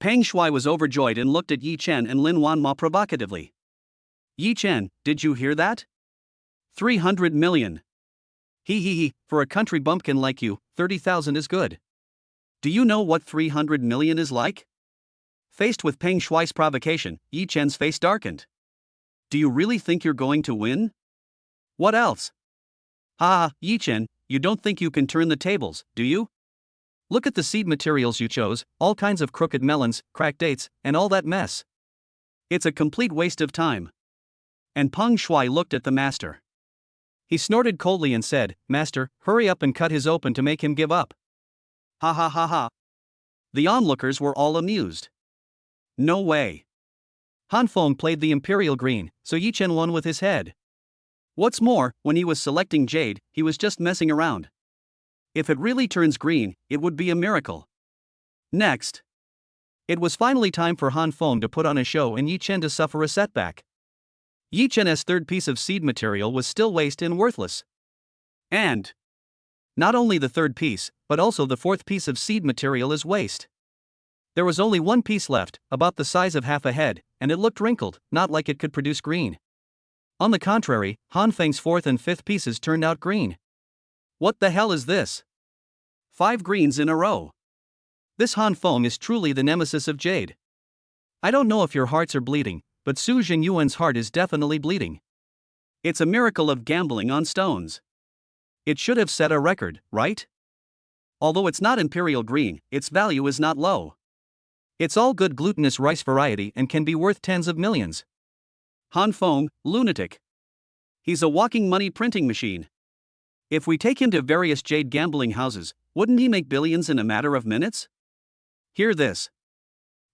Peng Shuai was overjoyed and looked at Yi Chen and Lin Wanma provocatively. Yi Chen, did you hear that? 300 million. For a country bumpkin like you, 30,000 is good. Do you know what 300 million is like? Faced with Peng Shuai's provocation, Yi Chen's face darkened. Do you really think you're going to win? What else? Yi Chen, you don't think you can turn the tables, do you? Look at the seed materials you chose, all kinds of crooked melons, cracked dates, and all that mess. It's a complete waste of time. And Peng Shuai looked at the master. He snorted coldly and said, Master, hurry up and cut his open to make him give up. Ha ha ha ha. The onlookers were all amused. No way. Han Feng played the imperial green, so Yi Chen won with his head. What's more, when he was selecting jade, he was just messing around. If it really turns green, it would be a miracle. Next. It was finally time for Han Feng to put on a show and Yi Chen to suffer a setback. Yi Chen's third piece of seed material was still waste and worthless. And not only the third piece, but also the fourth piece of seed material is waste. There was only one piece left, about the size of half a head, and it looked wrinkled, not like it could produce green. On the contrary, Han Feng's fourth and fifth pieces turned out green. What the hell is this? 5 greens in a row. This Han Feng is truly the nemesis of jade. I don't know if your hearts are bleeding, but Su Zhengyuan's heart is definitely bleeding. It's a miracle of gambling on stones. It should have set a record, right? Although it's not imperial green, its value is not low. It's all good glutinous rice variety and can be worth tens of millions. Han Feng, lunatic. He's a walking money printing machine. If we take him to various jade gambling houses, wouldn't he make billions in a matter of minutes? Hear this.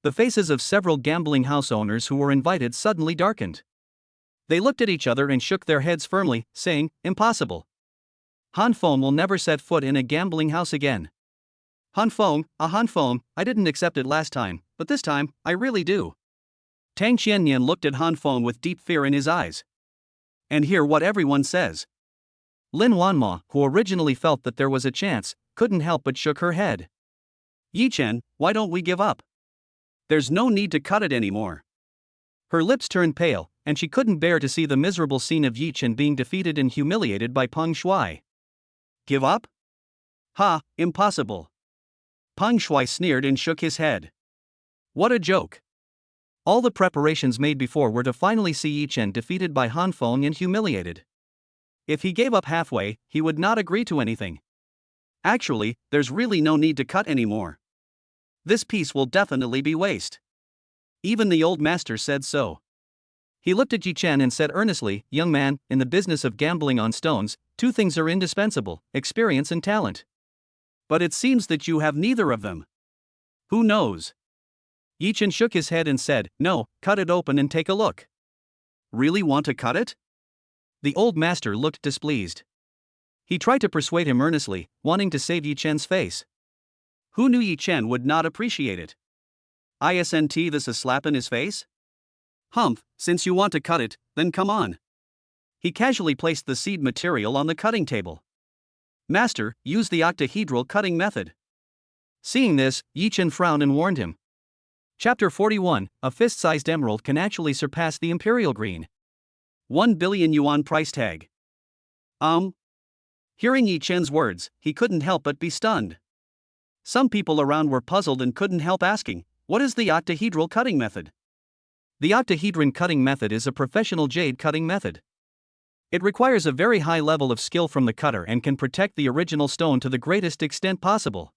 The faces of several gambling house owners who were invited suddenly darkened. They looked at each other and shook their heads firmly, saying, Impossible. Han Feng will never set foot in a gambling house again. Han Feng, I didn't accept it last time, but this time, I really do. Tang Qiannian looked at Han Feng with deep fear in his eyes. And hear what everyone says. Lin Wanma, who originally felt that there was a chance, couldn't help but shook her head. Yi Chen, why don't we give up? There's no need to cut it anymore. Her lips turned pale, and she couldn't bear to see the miserable scene of Yi Chen being defeated and humiliated by Peng Shuai. Give up? Ha, impossible. Peng Shuai sneered and shook his head. What a joke. All the preparations made before were to finally see Yi Chen defeated by Han Feng and humiliated. If he gave up halfway, he would not agree to anything. Actually, there's really no need to cut anymore. This piece will definitely be waste. Even the old master said so. He looked at Yi Chen and said earnestly, Young man, in the business of gambling on stones, 2 things are indispensable, experience and talent. But it seems that you have neither of them. Who knows? Yi Chen shook his head and said, No, cut it open and take a look. Really want to cut it? The old master looked displeased. He tried to persuade him earnestly, wanting to save Yi Chen's face. Who knew Yi Chen would not appreciate it? Isn't this a slap in his face? Humph, since you want to cut it, then come on. He casually placed the seed material on the cutting table. Master, use the octahedral cutting method. Seeing this, Yi Chen frowned and warned him. Chapter 41, A fist-sized emerald can actually surpass the imperial green. 1 billion yuan price tag. Hearing Yi Chen's words, he couldn't help but be stunned. Some people around were puzzled and couldn't help asking, what is the octahedral cutting method? The octahedron cutting method is a professional jade cutting method. It requires a very high level of skill from the cutter and can protect the original stone to the greatest extent possible.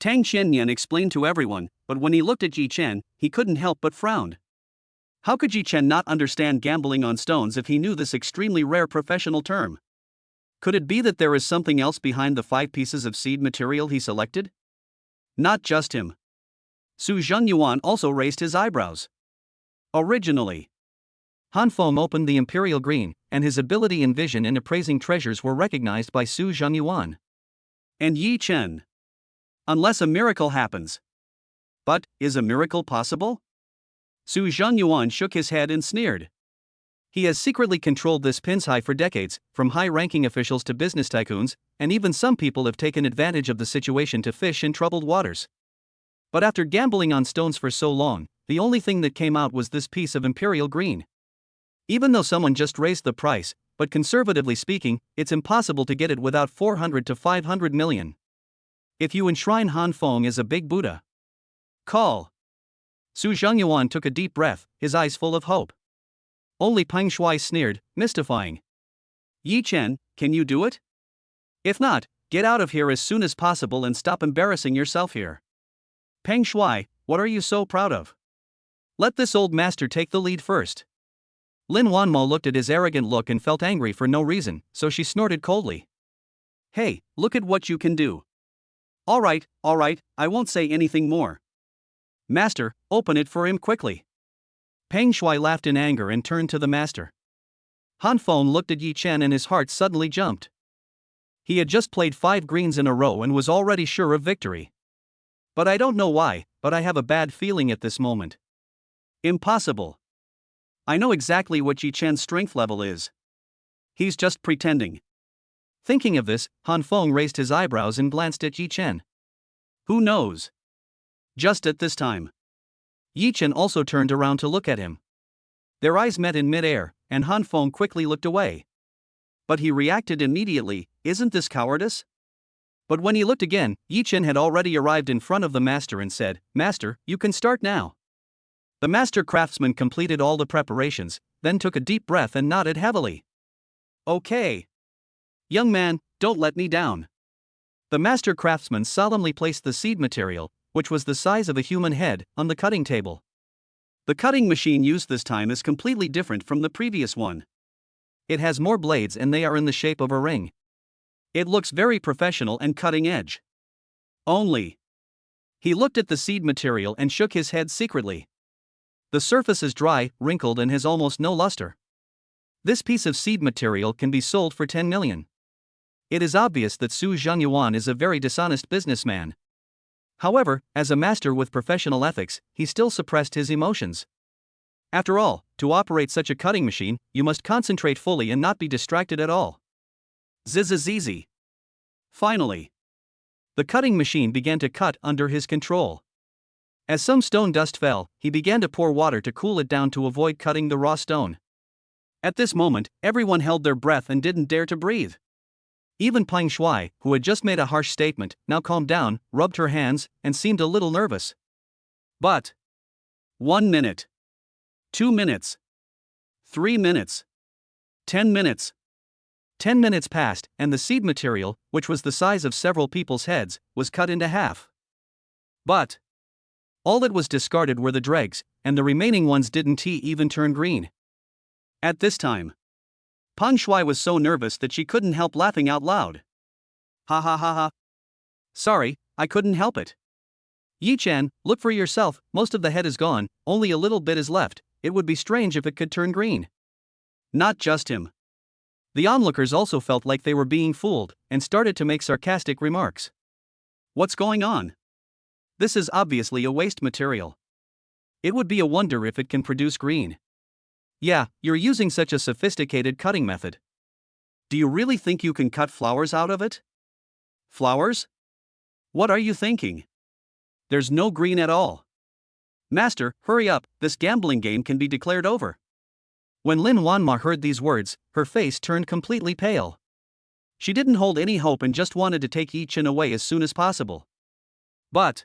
Tang Qiannian explained to everyone, but when he looked at Yi Chen, he couldn't help but frowned. How could Yi Chen not understand gambling on stones if he knew this extremely rare professional term? Could it be that there is something else behind the 5 pieces of seed material he selected? Not just him. Su Zhengyuan also raised his eyebrows. Originally, Han Feng opened the imperial green, and his ability and vision in appraising treasures were recognized by Su Zhengyuan. And Yi Chen. Unless a miracle happens. But, is a miracle possible? Su Zhengyuan shook his head and sneered. He has secretly controlled this Pinsai for decades, from high-ranking officials to business tycoons, and even some people have taken advantage of the situation to fish in troubled waters. But after gambling on stones for so long, the only thing that came out was this piece of imperial green. Even though someone just raised the price, but conservatively speaking, it's impossible to get it without 400 to 500 million. If you enshrine Han Feng as a big Buddha. Call. Su Zhengyuan took a deep breath, his eyes full of hope. Only Peng Shuai sneered, mystifying. Yi Chen, can you do it? If not, Get out of here as soon as possible and stop embarrassing yourself here. Peng Shuai, what are you so proud of? Let this old master take the lead first. Lin Wanmo looked at his arrogant look and felt angry for no reason, so she snorted coldly. Hey, look at what you can do. All right, I won't say anything more. Master, open it for him quickly. Peng Shuai laughed in anger and turned to the master. Han Feng looked at Yi Chen and his heart suddenly jumped. He had just played 5 greens in a row and was already sure of victory. But I don't know why, but I have a bad feeling at this moment. Impossible. I know exactly what Yi Chen's strength level is. He's just pretending. Thinking of this, Han Feng raised his eyebrows and glanced at Yi Chen. Who knows? Just at this time, Yi Chen also turned around to look at him. Their eyes met in mid-air, and Han Feng quickly looked away. But he reacted immediately, isn't this cowardice? But when he looked again, Yi Chen had already arrived in front of the master and said, Master, you can start now. The master craftsman completed all the preparations, then took a deep breath and nodded heavily. Okay. Young man, don't let me down. The master craftsman solemnly placed the seed material, which was the size of a human head, on the cutting table. The cutting machine used this time is completely different from the previous one. It has more blades and they are in the shape of a ring. It looks very professional and cutting edge. Only. He looked at the seed material and shook his head secretly. The surface is dry, wrinkled and has almost no luster. This piece of seed material can be sold for 10 million. It is obvious that Su Zhengyuan is a very dishonest businessman. However, as a master with professional ethics, he still suppressed his emotions. After all, to operate such a cutting machine, you must concentrate fully and not be distracted at all. Zizizizi. Finally, the cutting machine began to cut under his control. As some stone dust fell, he began to pour water to cool it down to avoid cutting the raw stone. At this moment, everyone held their breath and didn't dare to breathe. Even Peng Shuai, who had just made a harsh statement, now calmed down, rubbed her hands, and seemed a little nervous. But 1 minute. 2 minutes. 3 minutes. 10 minutes. 10 minutes passed, and the seed material, which was the size of several people's heads, was cut into half. But all that was discarded were the dregs, and the remaining ones didn't even turn green. At this time, Peng Shuai was so nervous that she couldn't help laughing out loud. Ha ha ha ha. Sorry, I couldn't help it. Yi Chen, look for yourself, most of the head is gone, only a little bit is left, it would be strange if it could turn green. Not just him. The onlookers also felt like they were being fooled, and started to make sarcastic remarks. What's going on? This is obviously a waste material. It would be a wonder if it can produce green. Yeah, you're using such a sophisticated cutting method. Do you really think you can cut flowers out of it? Flowers? What are you thinking? There's no green at all. Master, hurry up, this gambling game can be declared over. When Lin Wanma heard these words, her face turned completely pale. She didn't hold any hope and just wanted to take Yi Chen away as soon as possible. But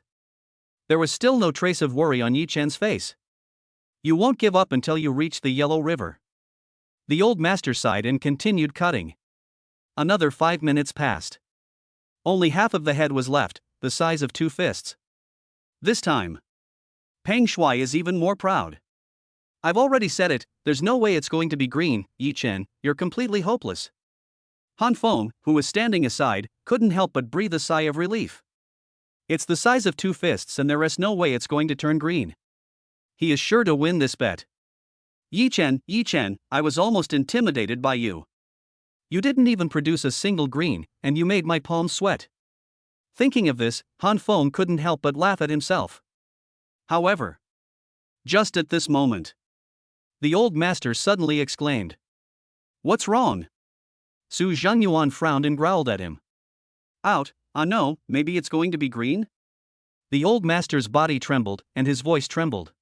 there was still no trace of worry on Yi Chen's face. You won't give up until you reach the Yellow River. The old master sighed and continued cutting. Another 5 minutes passed. Only half of the head was left, the size of 2 fists. This time, Peng Shuai is even more proud. I've already said it, there's no way it's going to be green, Yi Chen, you're completely hopeless. Han Feng, who was standing aside, couldn't help but breathe a sigh of relief. It's the size of 2 fists and there is no way it's going to turn green. He is sure to win this bet. Yi Chen, I was almost intimidated by you. You didn't even produce a single green, and you made my palms sweat. Thinking of this, Han Feng couldn't help but laugh at himself. However, just at this moment, the old master suddenly exclaimed. What's wrong? Su Zhengyuan frowned and growled at him. Out, no, maybe it's going to be green? The old master's body trembled, and his voice trembled.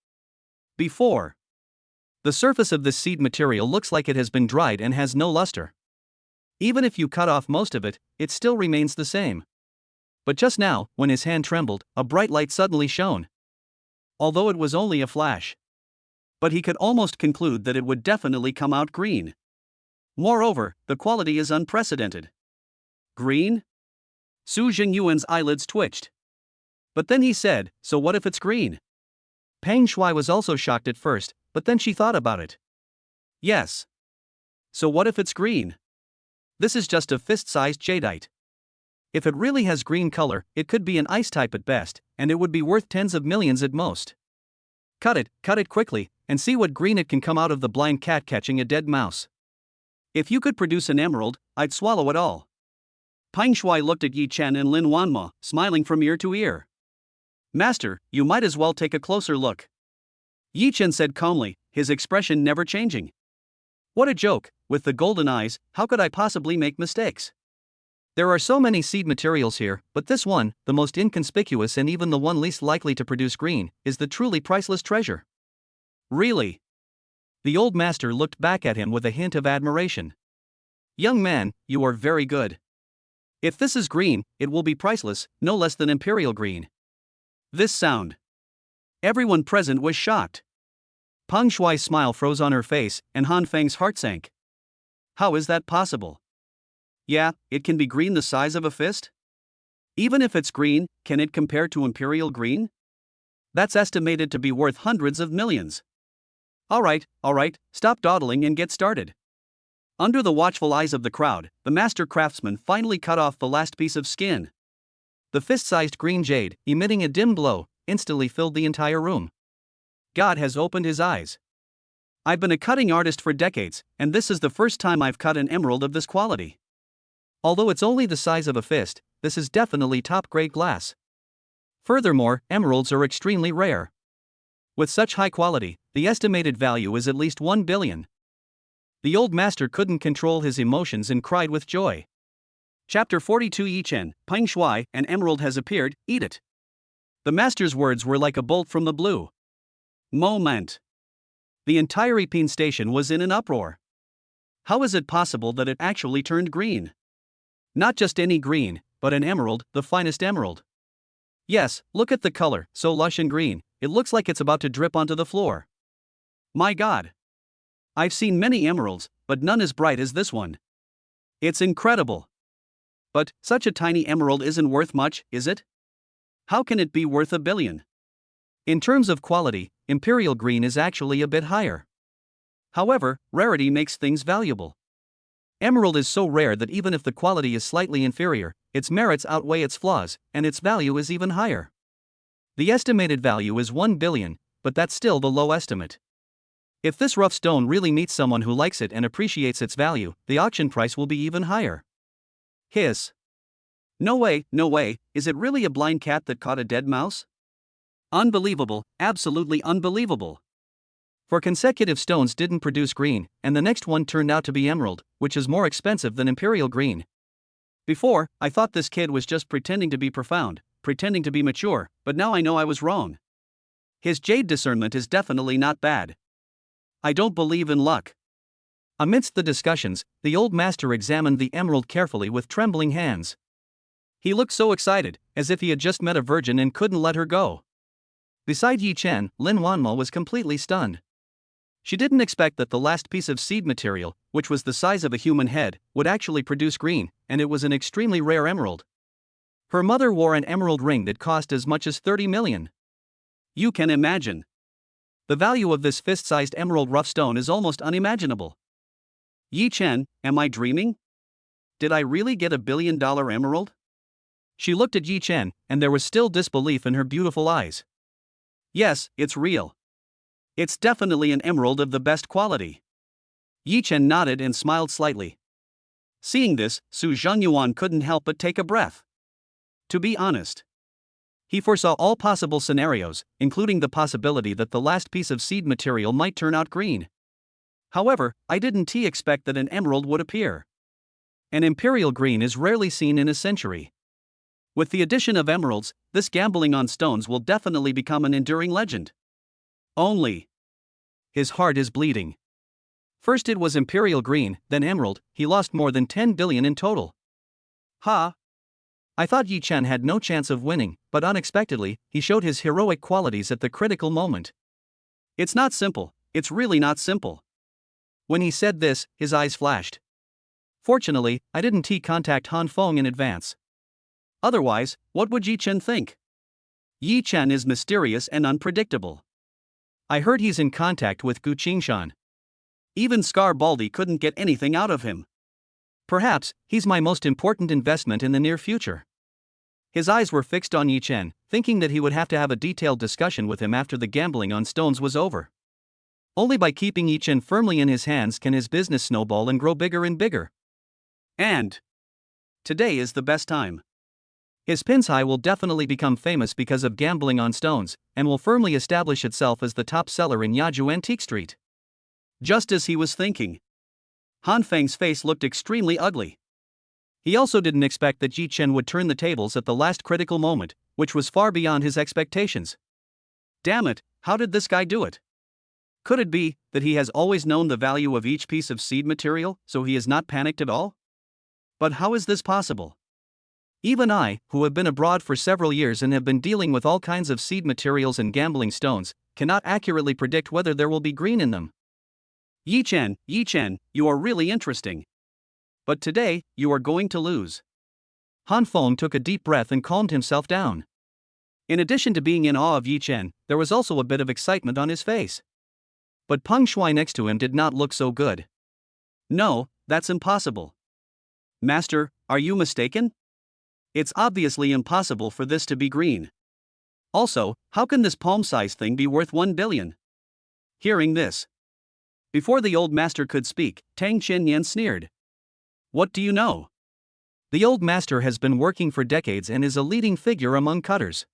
Before. The surface of this seed material looks like it has been dried and has no luster. Even if you cut off most of it, it still remains the same. But just now, when his hand trembled, a bright light suddenly shone. Although it was only a flash. But he could almost conclude that it would definitely come out green. Moreover, the quality is unprecedented. Green? Su Jingyuan's eyelids twitched. But then he said, so what if it's green? Peng Shuai was also shocked at first, but then she thought about it. Yes. So what if it's green? This is just a fist-sized jadeite. If it really has green color, it could be an ice type at best, and it would be worth tens of millions at most. Cut it quickly, and see what green it can come out of the blind cat catching a dead mouse. If you could produce an emerald, I'd swallow it all. Peng Shuai looked at Yi Chen and Lin Wanma, smiling from ear to ear. Master, you might as well take a closer look. Yi Chen said calmly, his expression never changing. What a joke, with the golden eyes, how could I possibly make mistakes? There are so many seed materials here, but this one, the most inconspicuous and even the one least likely to produce green, is the truly priceless treasure. Really? The old master looked back at him with a hint of admiration. Young man, you are very good. If this is green, it will be priceless, no less than imperial green. This sound. Everyone present was shocked. Peng Shuai's smile froze on her face, and Han Feng's heart sank. How is that possible? Yeah, it can be green the size of a fist? Even if it's green, can it compare to imperial green? That's estimated to be worth hundreds of millions. All right, stop dawdling and get started. Under the watchful eyes of the crowd, the master craftsman finally cut off the last piece of skin. The fist-sized green jade, emitting a dim glow, instantly filled the entire room. God has opened his eyes. I've been a cutting artist for decades, and this is the first time I've cut an emerald of this quality. Although it's only the size of a fist, this is definitely top-grade glass. Furthermore, emeralds are extremely rare. With such high quality, the estimated value is at least 1 billion. The old master couldn't control his emotions and cried with joy. Chapter 42 Yi Chen, Peng Shuai, an emerald has appeared, eat it. The master's words were like a bolt from the blue. Moment. The entire Epin station was in an uproar. How is it possible that it actually turned green? Not just any green, but an emerald, the finest emerald. Yes, look at the color, so lush and green, it looks like it's about to drip onto the floor. My God. I've seen many emeralds, but none as bright as this one. It's incredible. But, such a tiny emerald isn't worth much, is it? How can it be worth 1 billion? In terms of quality, imperial green is actually a bit higher. However, rarity makes things valuable. Emerald is so rare that even if the quality is slightly inferior, its merits outweigh its flaws, and its value is even higher. The estimated value is 1 billion, but that's still the low estimate. If this rough stone really meets someone who likes it and appreciates its value, the auction price will be even higher. Hiss. No way, is it really a blind cat that caught a dead mouse? Unbelievable, absolutely unbelievable. 4 consecutive stones didn't produce green, and the next one turned out to be emerald, which is more expensive than imperial green. Before, I thought this kid was just pretending to be profound, pretending to be mature, but now I know I was wrong. His jade discernment is definitely not bad. I don't believe in luck. Amidst the discussions, the old master examined the emerald carefully with trembling hands. He looked so excited, as if he had just met a virgin and couldn't let her go. Beside Yi Chen, Lin Wanmo was completely stunned. She didn't expect that the last piece of seed material, which was the size of a human head, would actually produce green, and it was an extremely rare emerald. Her mother wore an emerald ring that cost as much as 30 million. You can imagine. The value of this fist-sized emerald rough stone is almost unimaginable. Yi Chen, am I dreaming? Did I really get $1 billion emerald? She looked at Yi Chen, and there was still disbelief in her beautiful eyes. Yes, it's real. It's definitely an emerald of the best quality. Yi Chen nodded and smiled slightly. Seeing this, Su Zhengyuan couldn't help but take a breath. To be honest, he foresaw all possible scenarios, including the possibility that the last piece of seed material might turn out green. However, I didn't expect that an emerald would appear. An imperial green is rarely seen in a century. With the addition of emeralds, this gambling on stones will definitely become an enduring legend. Only. His heart is bleeding. First it was imperial green, then emerald, he lost more than 10 billion in total. Ha! I thought Yi Chen had no chance of winning, but unexpectedly, he showed his heroic qualities at the critical moment. It's not simple, it's really not simple. When he said this, his eyes flashed. Fortunately, I didn't contact Han Feng in advance. Otherwise, what would Yi Chen think? Yi Chen is mysterious and unpredictable. I heard he's in contact with Gu Qingshan. Even Scar Baldy couldn't get anything out of him. Perhaps, he's my most important investment in the near future. His eyes were fixed on Yi Chen, thinking that he would have to have a detailed discussion with him after the gambling on stones was over. Only by keeping Yi Chen firmly in his hands can his business snowball and grow bigger and bigger. And today is the best time. His Pinsai will definitely become famous because of gambling on stones, and will firmly establish itself as the top seller in Yaju Antique Street. Just as he was thinking, Han Feng's face looked extremely ugly. He also didn't expect that Yi Chen would turn the tables at the last critical moment, which was far beyond his expectations. Damn it, how did this guy do it? Could it be that he has always known the value of each piece of seed material, so he is not panicked at all? But how is this possible? Even I, who have been abroad for several years and have been dealing with all kinds of seed materials and gambling stones, cannot accurately predict whether there will be green in them. Yi Chen, you are really interesting. But today, you are going to lose. Han Feng took a deep breath and calmed himself down. In addition to being in awe of Yi Chen, there was also a bit of excitement on his face. But Peng Shuai next to him did not look so good. No, that's impossible. Master, are you mistaken? It's obviously impossible for this to be green. Also, how can this palm-sized thing be worth 1 billion? Hearing this, before the old master could speak, Tang Chenyan sneered. What do you know? The old master has been working for decades and is a leading figure among cutters.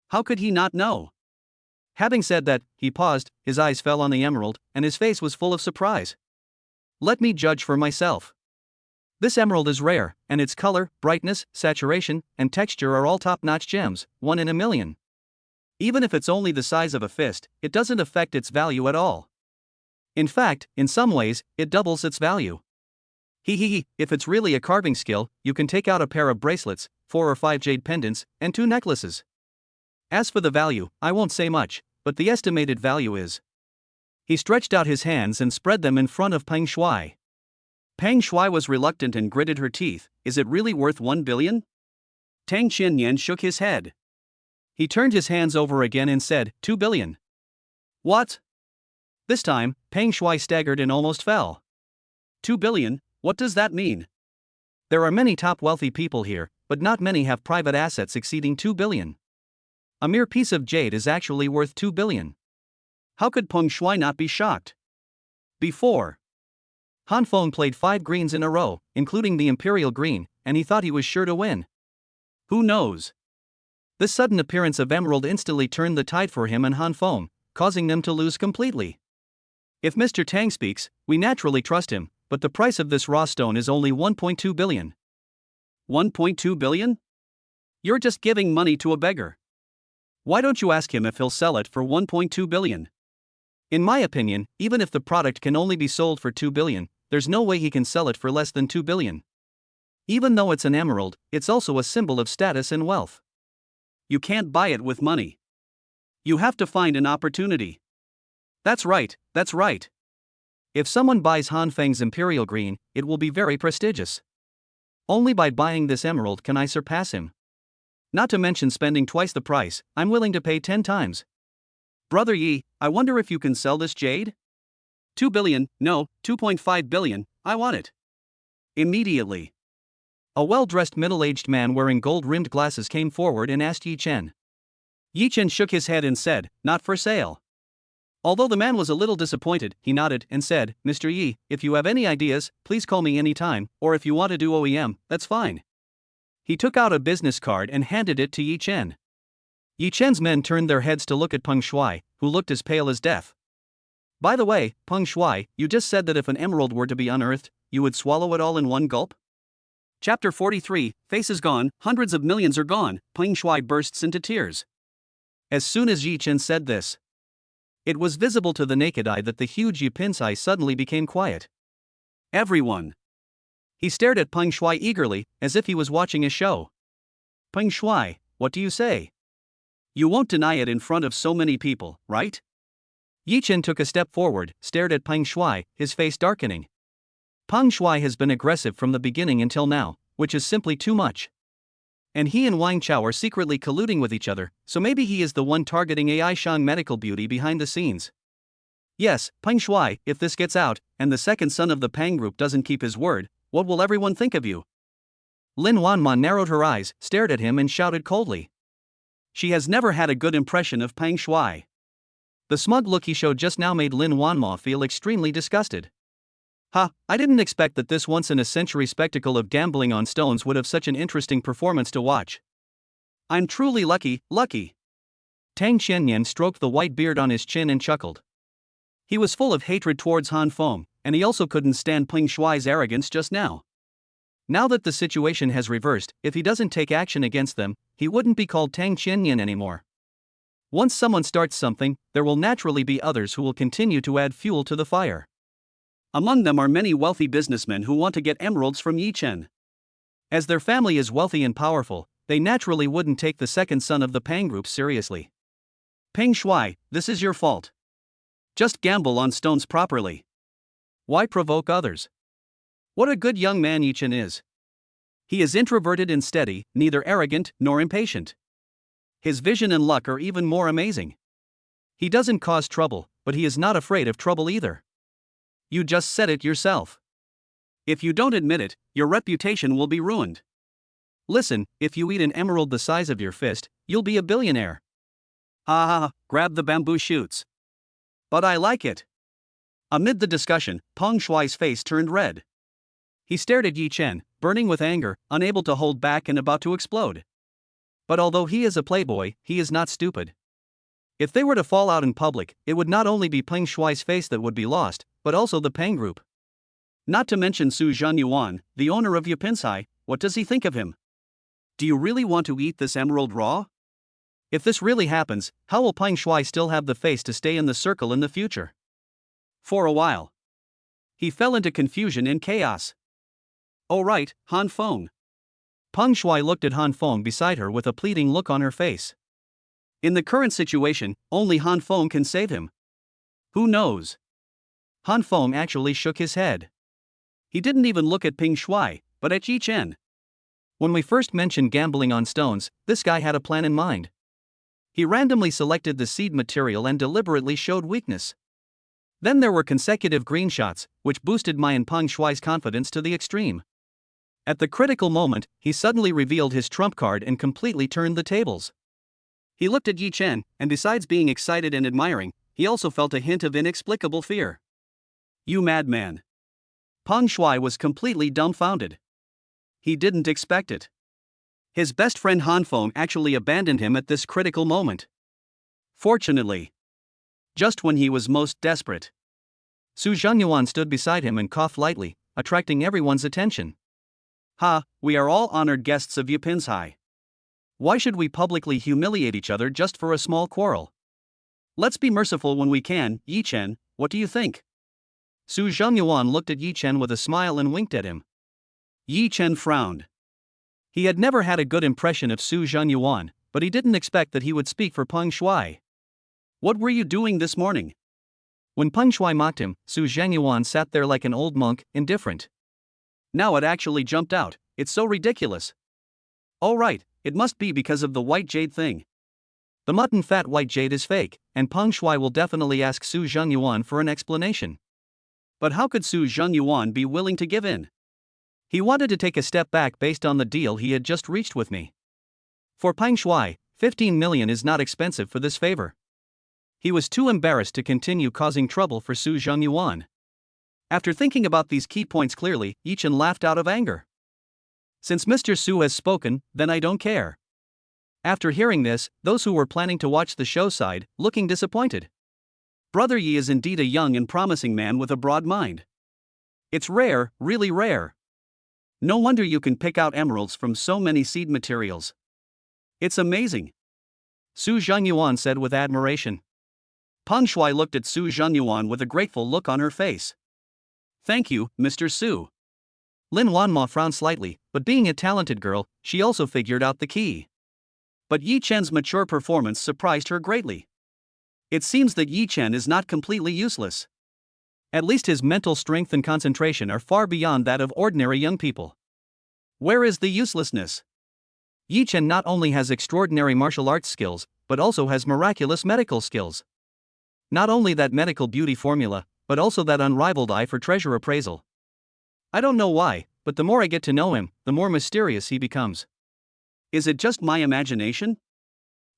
How could he not know? Having said that, he paused, his eyes fell on the emerald, and his face was full of surprise. Let me judge for myself. This emerald is rare, and its color, brightness, saturation, and texture are all top-notch gems, 1 in a million. Even if it's only the size of a fist, it doesn't affect its value at all. In fact, in some ways, it doubles its value. If it's really a carving skill, you can take out a pair of bracelets, 4 or 5 jade pendants, and 2 necklaces. As for the value, I won't say much, but the estimated value is. He stretched out his hands and spread them in front of Peng Shuai. Peng Shuai was reluctant and gritted her teeth. Is it really worth 1 billion? Tang Chenyan shook his head. He turned his hands over again and said, 2 billion. What? This time, Peng Shuai staggered and almost fell. 2 billion? What does that mean? There are many top wealthy people here, but not many have private assets exceeding 2 billion. A mere piece of jade is actually worth 2 billion. How could Peng Shuai not be shocked? Before, Han Feng played 5 greens in a row, including the Imperial Green, and he thought he was sure to win. Who knows? This sudden appearance of emerald instantly turned the tide for him and Han Feng, causing them to lose completely. If Mr. Tang speaks, we naturally trust him, but the price of this raw stone is only 1.2 billion. 1.2 billion? You're just giving money to a beggar. Why don't you ask him if he'll sell it for 1.2 billion? In my opinion, even if the product can only be sold for 2 billion, there's no way he can sell it for less than 2 billion. Even though it's an emerald, it's also a symbol of status and wealth. You can't buy it with money. You have to find an opportunity. That's right. If someone buys Han Feng's Imperial Green, it will be very prestigious. Only by buying this emerald can I surpass him. Not to mention spending twice the price, I'm willing to pay 10 times. Brother Yi, I wonder if you can sell this jade? 2 billion, no, 2.5 billion, I want it. Immediately. A well-dressed middle-aged man wearing gold-rimmed glasses came forward and asked Yi Chen. Yi Chen shook his head and said, not for sale. Although the man was a little disappointed, he nodded and said, Mr. Yi, if you have any ideas, please call me anytime, or if you want to do OEM, that's fine. He took out a business card and handed it to Yi Chen. Yi Chen's men turned their heads to look at Peng Shuai, who looked as pale as death. By the way, Peng Shuai, you just said that if an emerald were to be unearthed, you would swallow it all in one gulp? Chapter 43, Face is gone, hundreds of millions are gone, Peng Shuai bursts into tears. As soon as Yi Chen said this, it was visible to the naked eye that the huge Yi Pinsai suddenly became quiet. Everyone. He stared at Peng Shuai eagerly, as if he was watching a show. Peng Shuai, what do you say? You won't deny it in front of so many people, right? Yi Chen took a step forward, stared at Peng Shuai, his face darkening. Peng Shuai has been aggressive from the beginning until now, which is simply too much. And he and Wang Chao are secretly colluding with each other, so maybe he is the one targeting AI Shang medical beauty behind the scenes. Yes, Peng Shuai, if this gets out, and the second son of the Pang group doesn't keep his word, what will everyone think of you? Lin Wanma narrowed her eyes, stared at him and shouted coldly. She has never had a good impression of Peng Shuai. The smug look he showed just now made Lin Wanma feel extremely disgusted. I didn't expect that this once-in-a-century spectacle of gambling on stones would have such an interesting performance to watch. I'm truly lucky. Tang Qianyan stroked the white beard on his chin and chuckled. He was full of hatred towards Han Feng, and he also couldn't stand Peng Shuai's arrogance just now. Now that the situation has reversed, if he doesn't take action against them, he wouldn't be called Tang Qianyan anymore. Once someone starts something, there will naturally be others who will continue to add fuel to the fire. Among them are many wealthy businessmen who want to get emeralds from Yi Chen. As their family is wealthy and powerful, they naturally wouldn't take the second son of the Pang group seriously. Peng Shuai, this is your fault. Just gamble on stones properly. Why provoke others? What a good young man Yi Chen is. He is introverted and steady, neither arrogant nor impatient. His vision and luck are even more amazing. He doesn't cause trouble, but he is not afraid of trouble either. You just said it yourself. If you don't admit it, your reputation will be ruined. Listen, if you eat an emerald the size of your fist, you'll be a billionaire. Grab the bamboo shoots. But I like it. Amid the discussion, Peng Shuai's face turned red. He stared at Yi Chen, burning with anger, unable to hold back and about to explode. But although he is a playboy, he is not stupid. If they were to fall out in public, it would not only be Peng Shuai's face that would be lost, but also the Pang group. Not to mention Su Zhenyuan, the owner of Yapinsai, what does he think of him? Do you really want to eat this emerald raw? If this really happens, how will Peng Shuai still have the face to stay in the circle in the future? For a while, he fell into confusion and chaos. Oh right, Han Feng. Peng Shuai looked at Han Feng beside her with a pleading look on her face. In the current situation, only Han Feng can save him. Who knows? Han Feng actually shook his head. He didn't even look at Peng Shuai, but at Yi Chen. When we first mentioned gambling on stones, this guy had a plan in mind. He randomly selected the seed material and deliberately showed weakness. Then there were consecutive green shots, which boosted my and Peng Shuai's confidence to the extreme. At the critical moment, he suddenly revealed his trump card and completely turned the tables. He looked at Yi Chen, and besides being excited and admiring, he also felt a hint of inexplicable fear. You madman. Peng Shuai was completely dumbfounded. He didn't expect it. His best friend Han Feng actually abandoned him at this critical moment. Fortunately, just when he was most desperate. Su Zhenyuan stood beside him and coughed lightly, attracting everyone's attention. We are all honored guests of Yapinsai. Why should we publicly humiliate each other just for a small quarrel? Let's be merciful when we can. Yi Chen, what do you think? Su Zhenyuan looked at Yi Chen with a smile and winked at him. Yi Chen frowned. He had never had a good impression of Su Zhenyuan, but he didn't expect that he would speak for Peng Shuai. What were you doing this morning? When Peng Shuai mocked him, Su Zhenyuan sat there like an old monk, indifferent. Now it actually jumped out, it's so ridiculous. Oh right, it must be because of the white jade thing. The mutton fat white jade is fake, and Peng Shuai will definitely ask Su Zhenyuan for an explanation. But how could Su Zhenyuan be willing to give in? He wanted to take a step back based on the deal he had just reached with me. For Peng Shuai, 15 million is not expensive for this favor. He was too embarrassed to continue causing trouble for Su Zhenyuan. After thinking about these key points clearly, Yi Chen laughed out of anger. Since Mr. Su has spoken, then I don't care. After hearing this, those who were planning to watch the show sighed, looking disappointed. Brother Yi is indeed a young and promising man with a broad mind. It's rare, really rare. No wonder you can pick out emeralds from so many seed materials. It's amazing. Su Zhenyuan said with admiration. Peng Shuai looked at Su Zhenyuan with a grateful look on her face. Thank you, Mr. Su. Lin Wanma frowned slightly, but being a talented girl, she also figured out the key. But Yi Chen's mature performance surprised her greatly. It seems that Yi Chen is not completely useless. At least his mental strength and concentration are far beyond that of ordinary young people. Where is the uselessness? Yi Chen not only has extraordinary martial arts skills, but also has miraculous medical skills. Not only that medical beauty formula, but also that unrivaled eye for treasure appraisal. I don't know why, but the more I get to know him, the more mysterious he becomes. Is it just my imagination?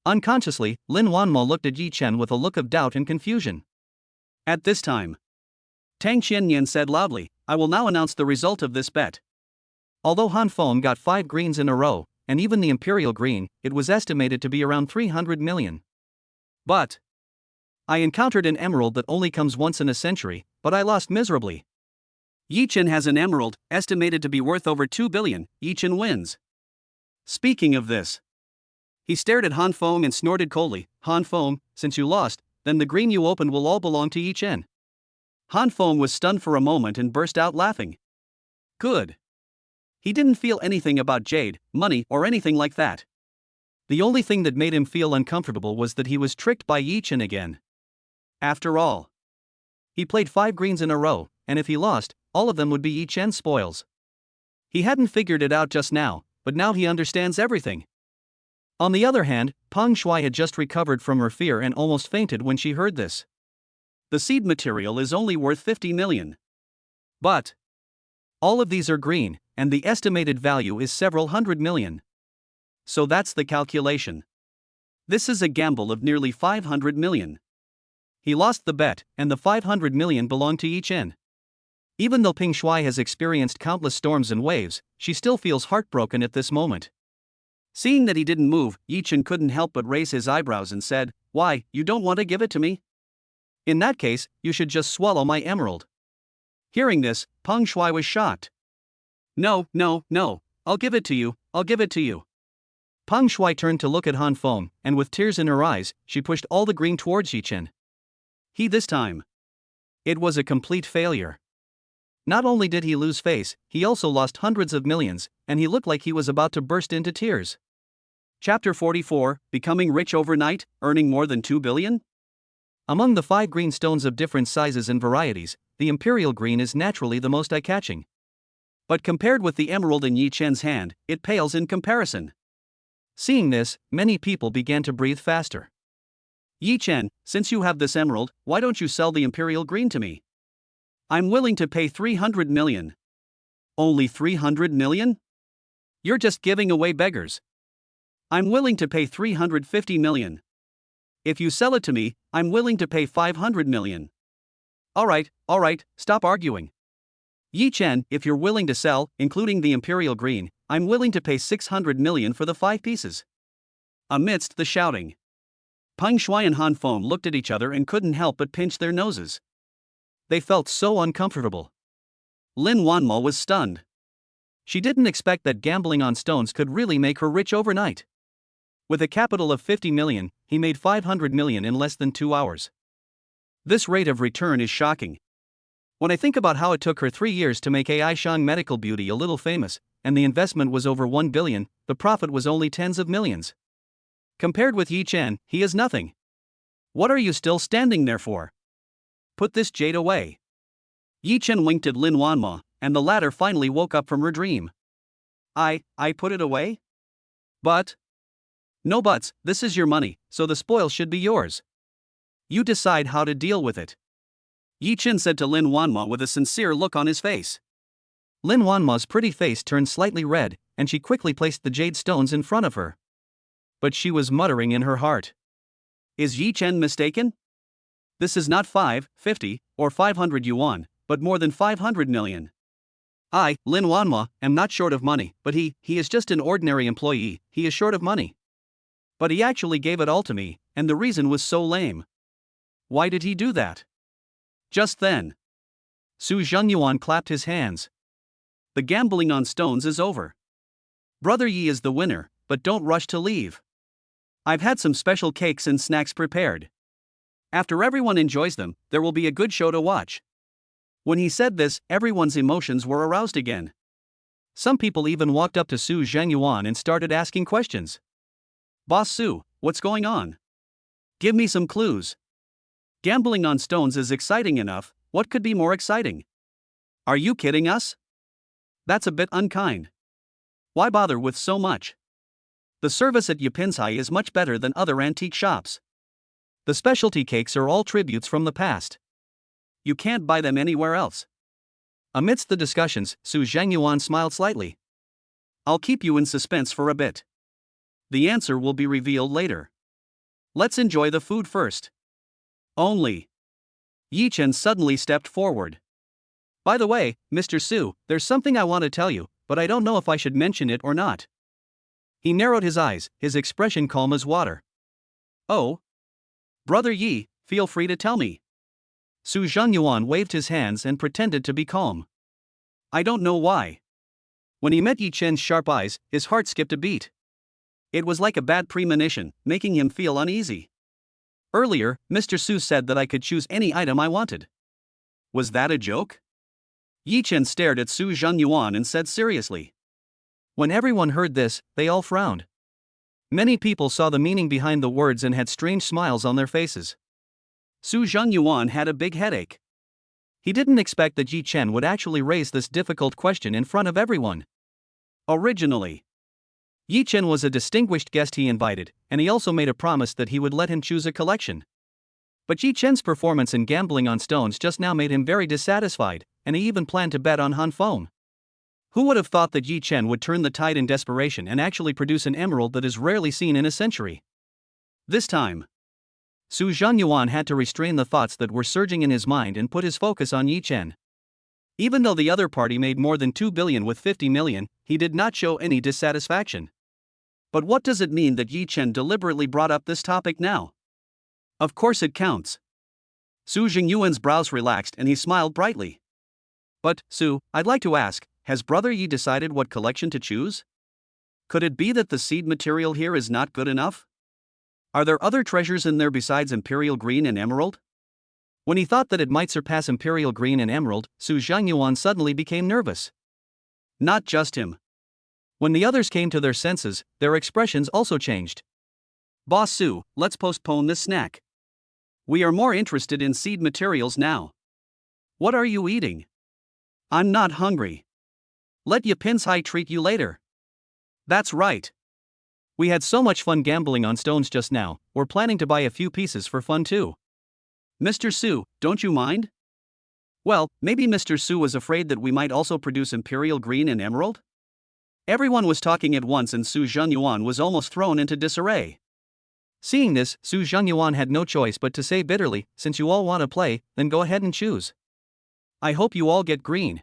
Unconsciously, Lin Wanmo looked at Yi Chen with a look of doubt and confusion. At this time, Tang Qianyan said loudly, I will now announce the result of this bet. Although Han Feng got 5 greens in a row, and even the Imperial Green, it was estimated to be around 300 million. But I encountered an emerald that only comes once in a century, but I lost miserably. Yi Chen has an emerald, estimated to be worth over 2 billion, Yi Chen wins. Speaking of this, he stared at Han Feng and snorted coldly, Han Feng, since you lost, then the green you opened will all belong to Yi Chen. Han Feng was stunned for a moment and burst out laughing. Good. He didn't feel anything about jade, money, or anything like that. The only thing that made him feel uncomfortable was that he was tricked by Yi Chen again. After all, he played 5 greens in a row, and if he lost, all of them would be Yi Chen's spoils. He hadn't figured it out just now, but now he understands everything. On the other hand, Peng Shuai had just recovered from her fear and almost fainted when she heard this. The seed material is only worth 50 million. But all of these are green, and the estimated value is several hundred million. So that's the calculation. This is a gamble of nearly 500 million. He lost the bet, and the 500 million belonged to Yi Chen. Even though Peng Shuai has experienced countless storms and waves, she still feels heartbroken at this moment. Seeing that he didn't move, Yi Chen couldn't help but raise his eyebrows and said, Why, you don't want to give it to me? In that case, you should just swallow my emerald. Hearing this, Peng Shuai was shocked. No, I'll give it to you, Peng Shuai turned to look at Han Feng, and with tears in her eyes, she pushed all the green towards Yi Chen. This time, it was a complete failure. Not only did he lose face, he also lost hundreds of millions, and he looked like he was about to burst into tears. Chapter 44, Becoming Rich Overnight, Earning More Than 2 Billion? Among the 5 green stones of different sizes and varieties, the Imperial Green is naturally the most eye-catching. But compared with the emerald in Yi Chen's hand, it pales in comparison. Seeing this, many people began to breathe faster. Yi Chen, since you have this emerald, why don't you sell the Imperial Green to me? I'm willing to pay 300 million. Only 300 million? You're just giving away beggars. I'm willing to pay 350 million. If you sell it to me, I'm willing to pay 500 million. All right, stop arguing. Yi Chen, if you're willing to sell, including the Imperial Green, I'm willing to pay 600 million for the 5 pieces. Amidst the shouting, Peng Shuai and Han Feng looked at each other and couldn't help but pinch their noses. They felt so uncomfortable. Lin Wanmo was stunned. She didn't expect that gambling on stones could really make her rich overnight. With a capital of 50 million, he made 500 million in less than 2 hours. This rate of return is shocking. When I think about how it took her 3 years to make AI Shang Medical Beauty a little famous, and the investment was over 1 billion, the profit was only tens of millions. Compared with Yi Chen, he is nothing. What are you still standing there for? Put this jade away. Yi Chen winked at Lin Wanmo, and the latter finally woke up from her dream. I put it away? But? No buts, this is your money, so the spoils should be yours. You decide how to deal with it. Yi Chen said to Lin Wanmo with a sincere look on his face. Lin Wanmo's pretty face turned slightly red, and she quickly placed the jade stones in front of her. But she was muttering in her heart. Is Yi Chen mistaken? This is not 5, 50, or 500 yuan, but more than 500 million. I, Lin Wanmo, am not short of money, but he is just an ordinary employee, he is short of money. But he actually gave it all to me, and the reason was so lame. Why did he do that? Just then, Su Zhengyuan clapped his hands. The gambling on stones is over. Brother Yi is the winner, but don't rush to leave. I've had some special cakes and snacks prepared. After everyone enjoys them, there will be a good show to watch. When he said this, everyone's emotions were aroused again. Some people even walked up to Su Zhengyuan and started asking questions. Boss Su, what's going on? Give me some clues. Gambling on stones is exciting enough, what could be more exciting? Are you kidding us? That's a bit unkind. Why bother with so much? The service at Yapinzai is much better than other antique shops. The specialty cakes are all tributes from the past. You can't buy them anywhere else. Amidst the discussions, Su Zhangyuan smiled slightly. I'll keep you in suspense for a bit. The answer will be revealed later. Let's enjoy the food first. Only. Yi Chen suddenly stepped forward. By the way, Mr. Su, there's something I want to tell you, but I don't know if I should mention it or not. He narrowed his eyes, his expression calm as water. Oh? Brother Yi, feel free to tell me. Su Zhangyuan waved his hands and pretended to be calm. I don't know why. When he met Yi Chen's sharp eyes, his heart skipped a beat. It was like a bad premonition, making him feel uneasy. Earlier, Mr. Su said that I could choose any item I wanted. Was that a joke? Yi Chen stared at Su Zhangyuan and said seriously. When everyone heard this, they all frowned. Many people saw the meaning behind the words and had strange smiles on their faces. Su Zhangyuan had a big headache. He didn't expect that Yi Chen would actually raise this difficult question in front of everyone. Originally, Yi Chen was a distinguished guest he invited, and he also made a promise that he would let him choose a collection. But Yi Chen's performance in gambling on stones just now made him very dissatisfied, and he even planned to bet on Han Feng. Who would have thought that Yi Chen would turn the tide in desperation and actually produce an emerald that is rarely seen in a century? This time, Su Zhangyuan had to restrain the thoughts that were surging in his mind and put his focus on Yi Chen. Even though the other party made more than 2 billion with 50 million, he did not show any dissatisfaction. But what does it mean that Yi Chen deliberately brought up this topic now? Of course it counts. Su Zhangyuan's brows relaxed and he smiled brightly. But, Su, I'd like to ask, has Brother Yi decided what collection to choose? Could it be that the seed material here is not good enough? Are there other treasures in there besides Imperial Green and Emerald? When he thought that it might surpass Imperial Green and Emerald, Su Zhangyuan suddenly became nervous. Not just him. When the others came to their senses, their expressions also changed. Boss Su, let's postpone this snack. We are more interested in seed materials now. What are you eating? I'm not hungry. Let Yapinzai treat you later. That's right. We had so much fun gambling on stones just now, we're planning to buy a few pieces for fun too. Mr. Su, don't you mind? Well, maybe Mr. Su was afraid that we might also produce Imperial Green and Emerald? Everyone was talking at once and Su Zhangyuan was almost thrown into disarray. Seeing this, Su Zhangyuan had no choice but to say bitterly, since you all want to play, then go ahead and choose. I hope you all get green.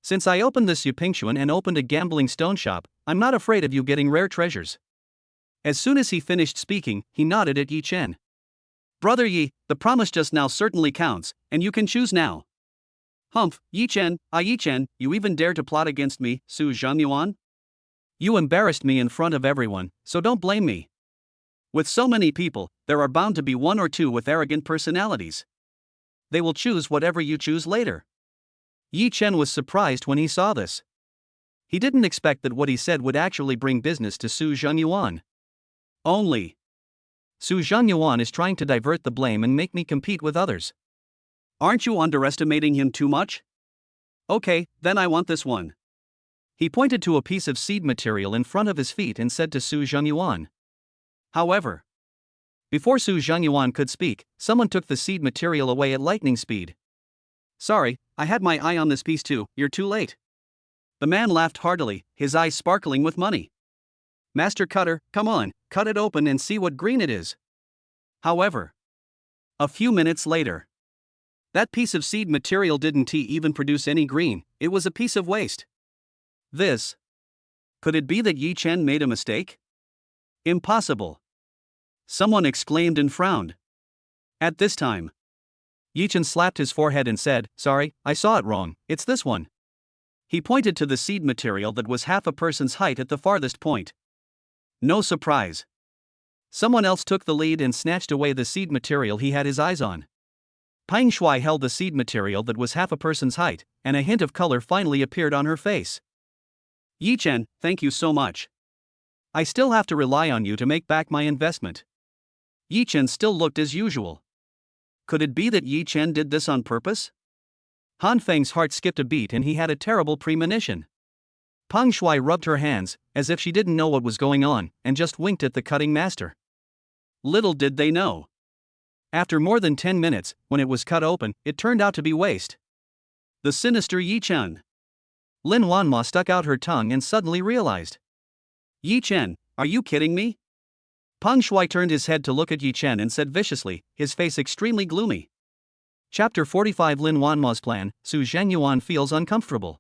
Since I opened this Yupingchuan and opened a gambling stone shop, I'm not afraid of you getting rare treasures. As soon as he finished speaking, he nodded at Yi Chen. Brother Yi, the promise just now certainly counts, and you can choose now. Humph, Yi Chen, Yi Chen, you even dare to plot against me, Su Zhangyuan? You embarrassed me in front of everyone, so don't blame me. With so many people, there are bound to be one or two with arrogant personalities. They will choose whatever you choose later. Yi Chen was surprised when he saw this. He didn't expect that what he said would actually bring business to Su Zhangyuan. Only. Su Zhangyuan is trying to divert the blame and make me compete with others. Aren't you underestimating him too much? Okay, then I want this one. He pointed to a piece of seed material in front of his feet and said to Su Zhangyuan. However, before Su Zhangyuan could speak, someone took the seed material away at lightning speed. Sorry, I had my eye on this piece too, you're too late. The man laughed heartily, his eyes sparkling with money. Master Cutter, come on, cut it open and see what green it is. However, a few minutes later, that piece of seed material didn't even produce any green, it was a piece of waste. This. Could it be that Yi Chen made a mistake? Impossible. Someone exclaimed and frowned. At this time, Yi Chen slapped his forehead and said, "Sorry, I saw it wrong, it's this one." He pointed to the seed material that was half a person's height at the farthest point. No surprise. Someone else took the lead and snatched away the seed material he had his eyes on. Pang Shui held the seed material that was half a person's height, and a hint of color finally appeared on her face. Yi Chen, thank you so much. I still have to rely on you to make back my investment. Yi Chen still looked as usual. Could it be that Yi Chen did this on purpose? Han Feng's heart skipped a beat and he had a terrible premonition. Peng Shuai rubbed her hands, as if she didn't know what was going on, and just winked at the cutting master. Little did they know. After more than 10 minutes, when it was cut open, it turned out to be waste. The sinister Yi Chen. Lin Wanma stuck out her tongue and suddenly realized. Yi Chen, are you kidding me? Peng Shuai turned his head to look at Yi Chen and said viciously, his face extremely gloomy. Chapter 45 Lin Wanma's plan, Su Zhengyuan feels uncomfortable.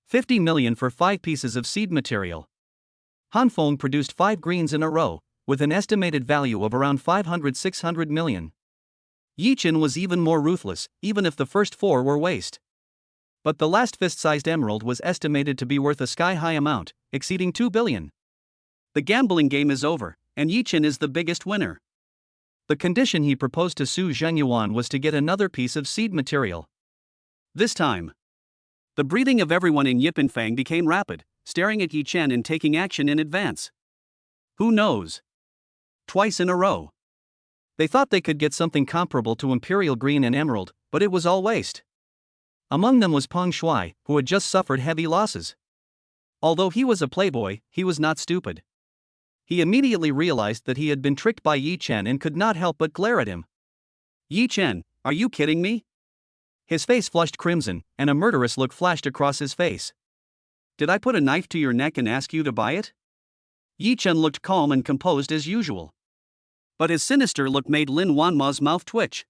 50 million for 5 pieces of seed material. Han Feng produced 5 greens in a row, with an estimated value of around 500-600 million. Yi Chen was even more ruthless, even if the first 4 were waste. But the last fist-sized emerald was estimated to be worth a sky-high amount, exceeding 2 billion. The gambling game is over, and Yi Chen is the biggest winner. The condition he proposed to Su Zhengyuan was to get another piece of seed material. This time, the breathing of everyone in Yipinfang became rapid, staring at Yi Chen and taking action in advance. Who knows? Twice in a row. They thought they could get something comparable to Imperial Green and Emerald, but it was all waste. Among them was Peng Shuai, who had just suffered heavy losses. Although he was a playboy, he was not stupid. He immediately realized that he had been tricked by Yi Chen and could not help but glare at him. Yi Chen, are you kidding me? His face flushed crimson, and a murderous look flashed across his face. Did I put a knife to your neck and ask you to buy it? Yi Chen looked calm and composed as usual. But his sinister look made Lin Wanma's mouth twitch.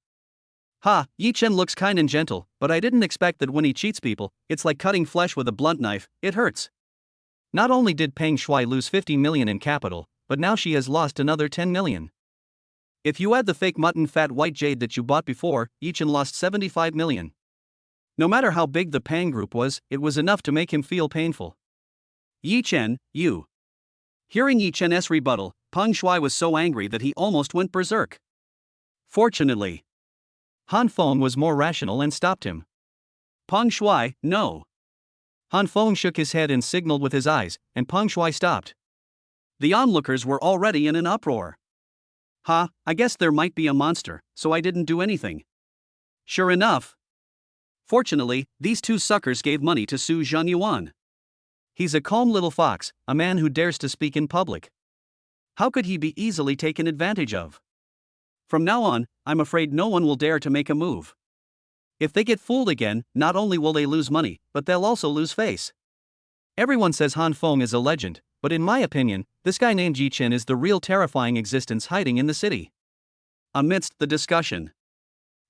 Ha, Yi Chen looks kind and gentle, but I didn't expect that when he cheats people, it's like cutting flesh with a blunt knife, it hurts. Not only did Peng Shuai lose 50 million in capital, but now she has lost another 10 million. If you add the fake mutton fat white jade that you bought before, Yi Chen lost 75 million. No matter how big the Pang group was, it was enough to make him feel painful. Yi Chen, you. Hearing Yi Chen's rebuttal, Peng Shuai was so angry that he almost went berserk. Fortunately, Han Feng was more rational and stopped him. Peng Shuai, no. Han Feng shook his head and signaled with his eyes, and Peng Shuai stopped. The onlookers were already in an uproar. I guess there might be a monster, so I didn't do anything. Sure enough. Fortunately, these 2 suckers gave money to Su Zhengyuan. He's a calm little fox, a man who dares to speak in public. How could he be easily taken advantage of? From now on, I'm afraid no one will dare to make a move. If they get fooled again, not only will they lose money, but they'll also lose face. Everyone says Han Feng is a legend, but in my opinion, this guy named Yi Chen is the real terrifying existence hiding in the city. Amidst the discussion,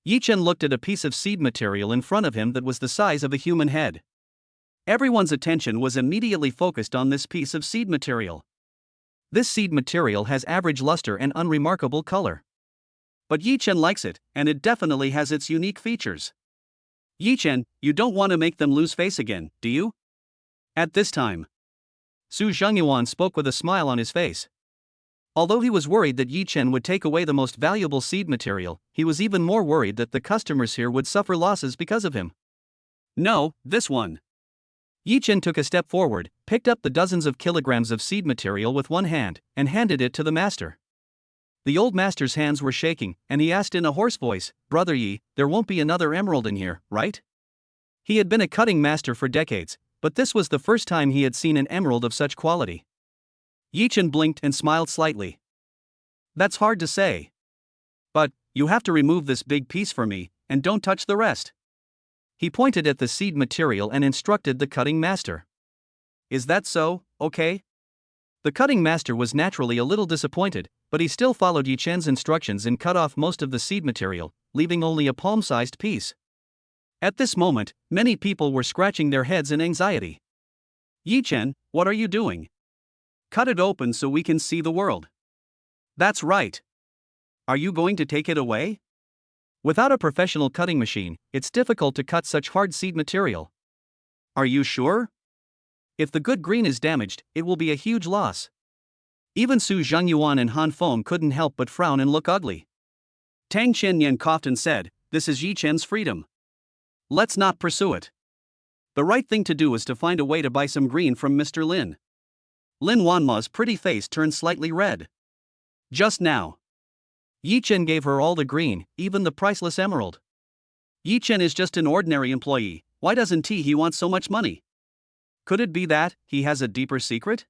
Yi Chen looked at a piece of seed material in front of him that was the size of a human head. Everyone's attention was immediately focused on this piece of seed material. This seed material has average luster and unremarkable color. But Yi Chen likes it, and it definitely has its unique features. Yi Chen, you don't want to make them lose face again, do you? At this time, Su Zhengyuan spoke with a smile on his face. Although he was worried that Yi Chen would take away the most valuable seed material, he was even more worried that the customers here would suffer losses because of him. No, this one. Yi Chen took a step forward, picked up the dozens of kilograms of seed material with one hand, and handed it to the master. The old master's hands were shaking, and he asked in a hoarse voice, "Brother Yi, there won't be another emerald in here, right?" He had been a cutting master for decades, but this was the first time he had seen an emerald of such quality. Yi Chen blinked and smiled slightly. That's hard to say. But, you have to remove this big piece for me, and don't touch the rest. He pointed at the seed material and instructed the cutting master. Is that so, okay? The cutting master was naturally a little disappointed, but he still followed Yi Chen's instructions and cut off most of the seed material, leaving only a palm-sized piece. At this moment, many people were scratching their heads in anxiety. Yi Chen, what are you doing? Cut it open so we can see the world. That's right. Are you going to take it away? Without a professional cutting machine, it's difficult to cut such hard seed material. Are you sure? If the good green is damaged, it will be a huge loss. Even Su Zhengyuan and Han Feng couldn't help but frown and look ugly. Tang Qianyan coughed and said, "This is Yi Chen's freedom. Let's not pursue it. The right thing to do is to find a way to buy some green from Mr. Lin." Lin Wanma's pretty face turned slightly red. Just now, Yi Chen gave her all the green, even the priceless emerald. Yi Chen is just an ordinary employee, why doesn't he want so much money? Could it be that he has a deeper secret?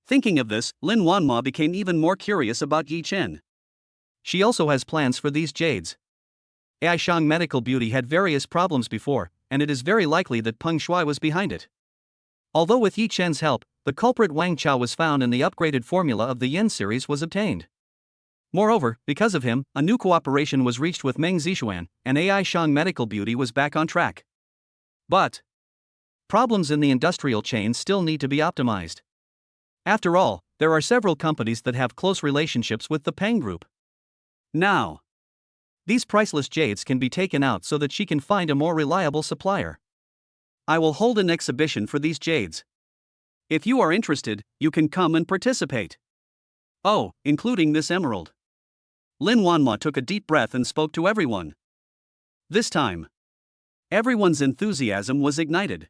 Thinking of this, Lin Wanma became even more curious about Yi Chen. She also has plans for these jades. Aishang Medical Beauty had various problems before, and it is very likely that Peng Shuai was behind it. Although with Yi Chen's help, the culprit Wang Chao was found and the upgraded formula of the Yin series was obtained. Moreover, because of him, a new cooperation was reached with Meng Zixuan, and Aishang Medical Beauty was back on track. But problems in the industrial chain still need to be optimized. After all, there are several companies that have close relationships with the Peng Group. Now, these priceless jades can be taken out so that she can find a more reliable supplier. I will hold an exhibition for these jades. If you are interested, you can come and participate. Oh, including this emerald. Lin Wanma took a deep breath and spoke to everyone. This time, everyone's enthusiasm was ignited.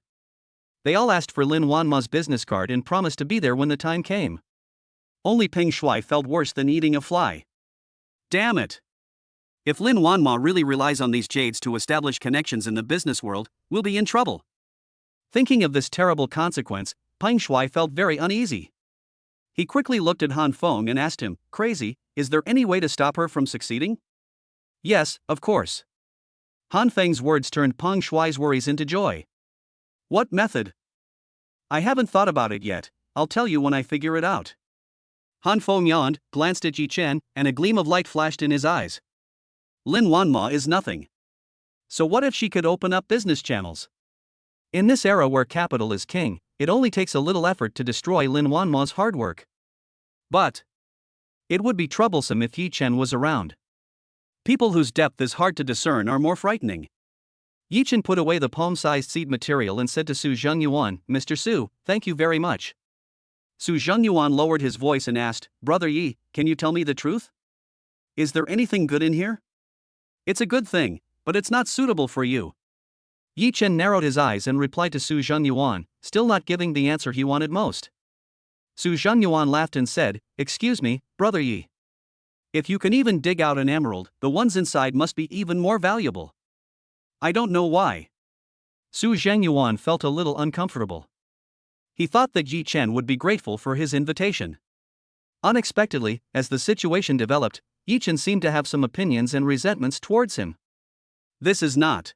They all asked for Lin Wanma's business card and promised to be there when the time came. Only Peng Shuai felt worse than eating a fly. Damn it! If Lin Wanma really relies on these jades to establish connections in the business world, we'll be in trouble. Thinking of this terrible consequence, Peng Shuai felt very uneasy. He quickly looked at Han Feng and asked him, "Crazy, is there any way to stop her from succeeding?" Yes, of course. Han Feng's words turned Peng Shuai's worries into joy. What method? I haven't thought about it yet, I'll tell you when I figure it out. Han Feng yawned, glanced at Yi Chen, and a gleam of light flashed in his eyes. Lin Wanma is nothing. So what if she could open up business channels? In this era where capital is king, it only takes a little effort to destroy Lin Wanma's hard work. But it would be troublesome if Yi Chen was around. People whose depth is hard to discern are more frightening. Yi Chen put away the palm-sized seed material and said to Su Zhengyuan, "Mr. Su, thank you very much." Su Zhengyuan lowered his voice and asked, "Brother Yi, can you tell me the truth? Is there anything good in here? It's a good thing, but it's not suitable for you." Yi Chen narrowed his eyes and replied to Su Zhengyuan, still not giving the answer he wanted most. Su Zhengyuan laughed and said, "Excuse me, Brother Yi. If you can even dig out an emerald, the ones inside must be even more valuable. I don't know why." Su Zhengyuan felt a little uncomfortable. He thought that Yi Chen would be grateful for his invitation. Unexpectedly, as the situation developed, Yi Chen seemed to have some opinions and resentments towards him. This is not.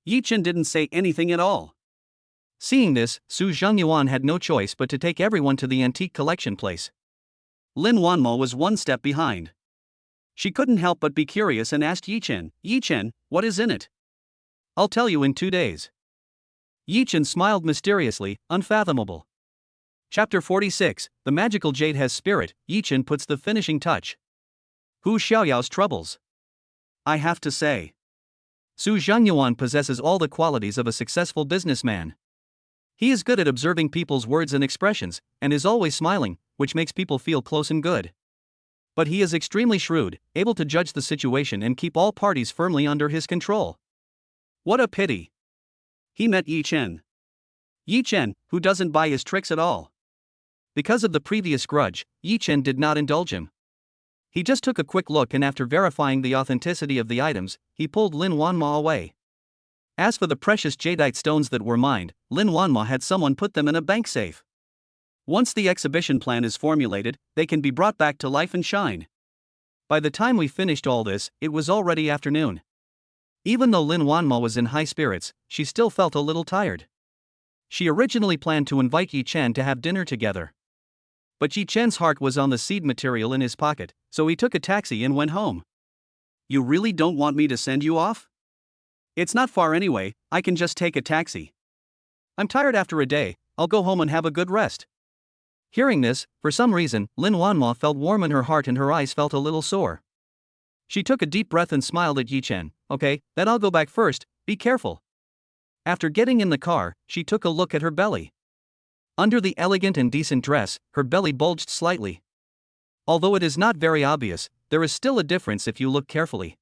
Yi Chen didn't say anything at all. Seeing this, Su Zhengyuan had no choice but to take everyone to the antique collection place. Lin Wanma was one step behind. She couldn't help but be curious and asked Yi Chen, "Yi Chen, what is in it?" "I'll tell you in 2 days." Yi Chen smiled mysteriously, unfathomable. Chapter 46, The Magical Jade Has Spirit. Yi Chen puts the finishing touch. Hu Xiaoyao's troubles. I have to say, Su Zhengyuan possesses all the qualities of a successful businessman. He is good at observing people's words and expressions, and is always smiling, which makes people feel close and good. But he is extremely shrewd, able to judge the situation and keep all parties firmly under his control. What a pity. He met Yi Chen. Yi Chen, who doesn't buy his tricks at all. Because of the previous grudge, Yi Chen did not indulge him. He just took a quick look and after verifying the authenticity of the items, he pulled Lin Wanma away. As for the precious jadeite stones that were mined, Lin Wanma had someone put them in a bank safe. Once the exhibition plan is formulated, they can be brought back to life and shine. By the time we finished all this, it was already afternoon. Even though Lin Wanma was in high spirits, she still felt a little tired. She originally planned to invite Yi Chen to have dinner together. But Yi Chen's heart was on the seed material in his pocket, so he took a taxi and went home. You really don't want me to send you off? It's not far anyway, I can just take a taxi. I'm tired after a day, I'll go home and have a good rest. Hearing this, for some reason, Lin Wanma felt warm in her heart and her eyes felt a little sore. She took a deep breath and smiled at Yi Chen. "Okay, then I'll go back first, be careful." After getting in the car, she took a look at her belly. Under the elegant and decent dress, her belly bulged slightly. Although it is not very obvious, there is still a difference if you look carefully.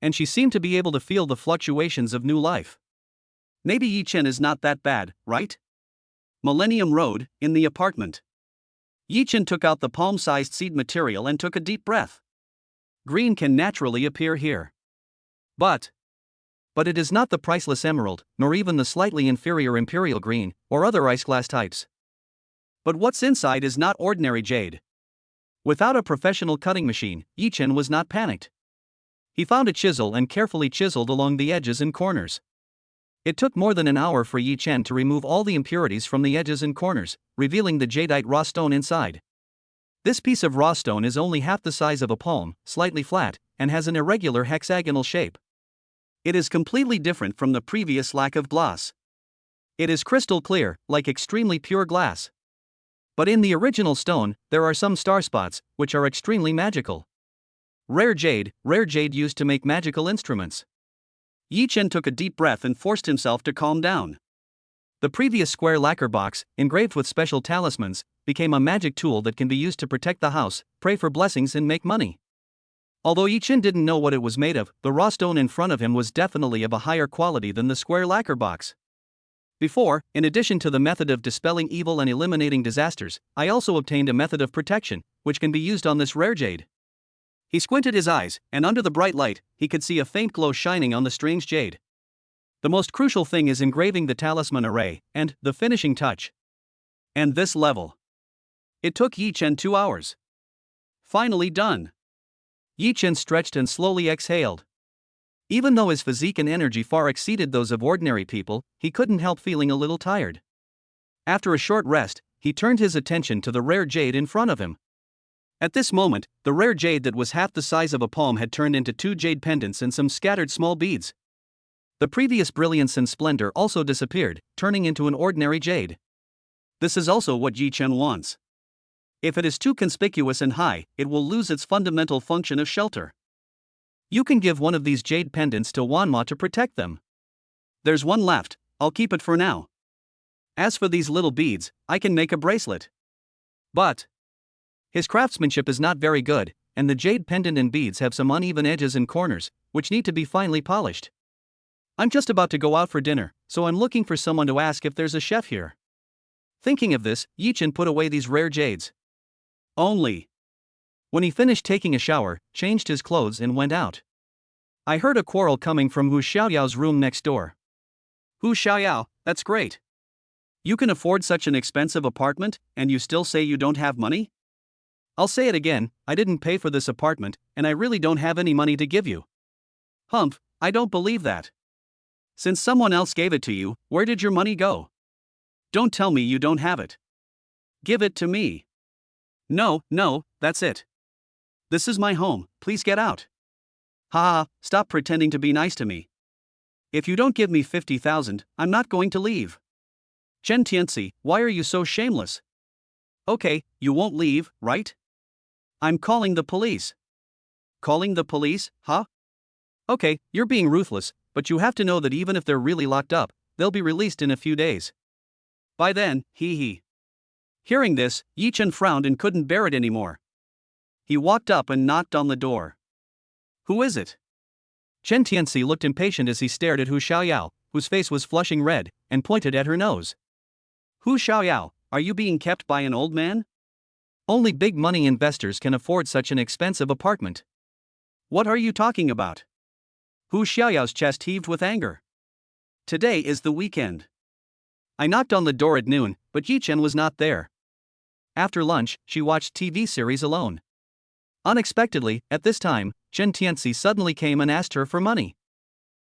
And she seemed to be able to feel the fluctuations of new life. Maybe Yi Chen is not that bad, right? Millennium Road, in the apartment. Yi Chen took out the palm-sized seed material and took a deep breath. Green can naturally appear here. But But it is not the priceless emerald, nor even the slightly inferior imperial green, or other ice glass types. But what's inside is not ordinary jade. Without a professional cutting machine, Yi Chen was not panicked. He found a chisel and carefully chiseled along the edges and corners. It took more than an hour for Yi Chen to remove all the impurities from the edges and corners, revealing the jadeite raw stone inside. This piece of raw stone is only half the size of a palm, slightly flat, and has an irregular hexagonal shape. It is completely different from the previous lack of gloss. It is crystal clear, like extremely pure glass. But in the original stone, there are some star spots, which are extremely magical. Rare jade used to make magical instruments. Yi Chen took a deep breath and forced himself to calm down. The previous square lacquer box, engraved with special talismans, became a magic tool that can be used to protect the house, pray for blessings and make money. Although Yi Chen didn't know what it was made of, the raw stone in front of him was definitely of a higher quality than the square lacquer box. Before, in addition to the method of dispelling evil and eliminating disasters, I also obtained a method of protection, which can be used on this rare jade. He squinted his eyes, and under the bright light, he could see a faint glow shining on the strange jade. The most crucial thing is engraving the talisman array, and the finishing touch. And this level. It took Yi Chen 2 hours. Finally done. Yi Chen stretched and slowly exhaled. Even though his physique and energy far exceeded those of ordinary people, he couldn't help feeling a little tired. After a short rest, he turned his attention to the rare jade in front of him. At this moment, the rare jade that was half the size of a palm had turned into 2 jade pendants and some scattered small beads. The previous brilliance and splendor also disappeared, turning into an ordinary jade. This is also what Yi Chen wants. If it is too conspicuous and high, it will lose its fundamental function of shelter. You can give one of these jade pendants to Wanma to protect them. There's one left, I'll keep it for now. As for these little beads, I can make a bracelet. But his craftsmanship is not very good, and the jade pendant and beads have some uneven edges and corners, which need to be finely polished. I'm just about to go out for dinner, so I'm looking for someone to ask if there's a chef here. Thinking of this, Yi Chen put away these rare jades. When he finished taking a shower, changed his clothes and went out. I heard a quarrel coming from Hu Xiaoyao's room next door. Hu Xiaoyao, that's great. You can afford such an expensive apartment, and you still say you don't have money? I'll say it again, I didn't pay for this apartment, and I really don't have any money to give you. Humph, I don't believe that. Since someone else gave it to you, where did your money go? Don't tell me you don't have it. Give it to me. No, that's it. This is my home, please get out. Ha ha, stop pretending to be nice to me. If you don't give me 50,000, I'm not going to leave. Chen Tianci, why are you so shameless? Okay, you won't leave, right? I'm calling the police. Calling the police, huh? Okay, you're being ruthless, but you have to know that even if they're really locked up, they'll be released in a few days. By then, hee. Hearing this, Yi Chen frowned and couldn't bear it anymore. He walked up and knocked on the door. Who is it? Chen Tianci looked impatient as he stared at Hu Xiaoyao, whose face was flushing red, and pointed at her nose. Hu Xiaoyao, are you being kept by an old man? Only big money investors can afford such an expensive apartment. What are you talking about? Hu Xiaoyao's chest heaved with anger. Today is the weekend. I knocked on the door at noon, but Yi Chen was not there. After lunch, she watched TV series alone. Unexpectedly, at this time, Chen Tianci suddenly came and asked her for money.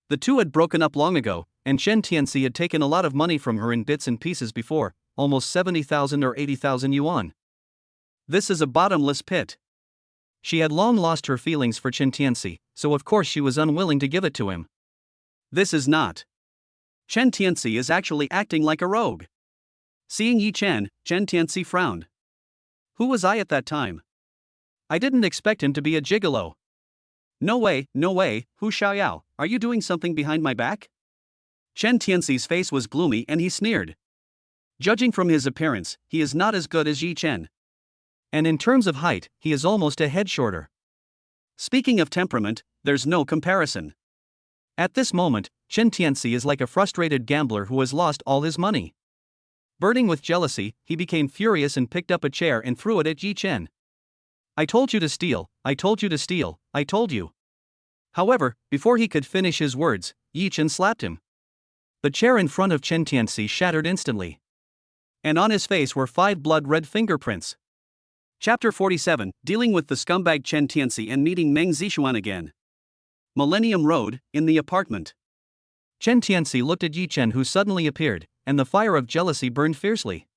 The two had broken up long ago, and Chen Tianci had taken a lot of money from her in bits and pieces before, almost 70,000 or 80,000 yuan. This is a bottomless pit. She had long lost her feelings for Chen Tianci, so of course she was unwilling to give it to him. This is not. Chen Tianci is actually acting like a rogue. Seeing Yi Chen, Chen Tianci frowned. Who was I at that time? I didn't expect him to be a gigolo. No way, Hu Xiaoyao, are you doing something behind my back? Chen Tianci's face was gloomy and he sneered. Judging from his appearance, he is not as good as Yi Chen. And in terms of height, he is almost a head shorter. Speaking of temperament, there's no comparison. At this moment, Chen Tianci is like a frustrated gambler who has lost all his money. Burning with jealousy, he became furious and picked up a chair and threw it at Yi Chen. I told you to steal, I told you to steal, I told you. However, before he could finish his words, Yi Chen slapped him. The chair in front of Chen Tianxi shattered instantly. And on his face were 5 blood-red fingerprints. Chapter 47, Dealing with the Scumbag Chen Tianxi and Meeting Meng Zixuan Again. Millennium Road, in the apartment. Chen Tianxi looked at Yi Chen, who suddenly appeared, and the fire of jealousy burned fiercely.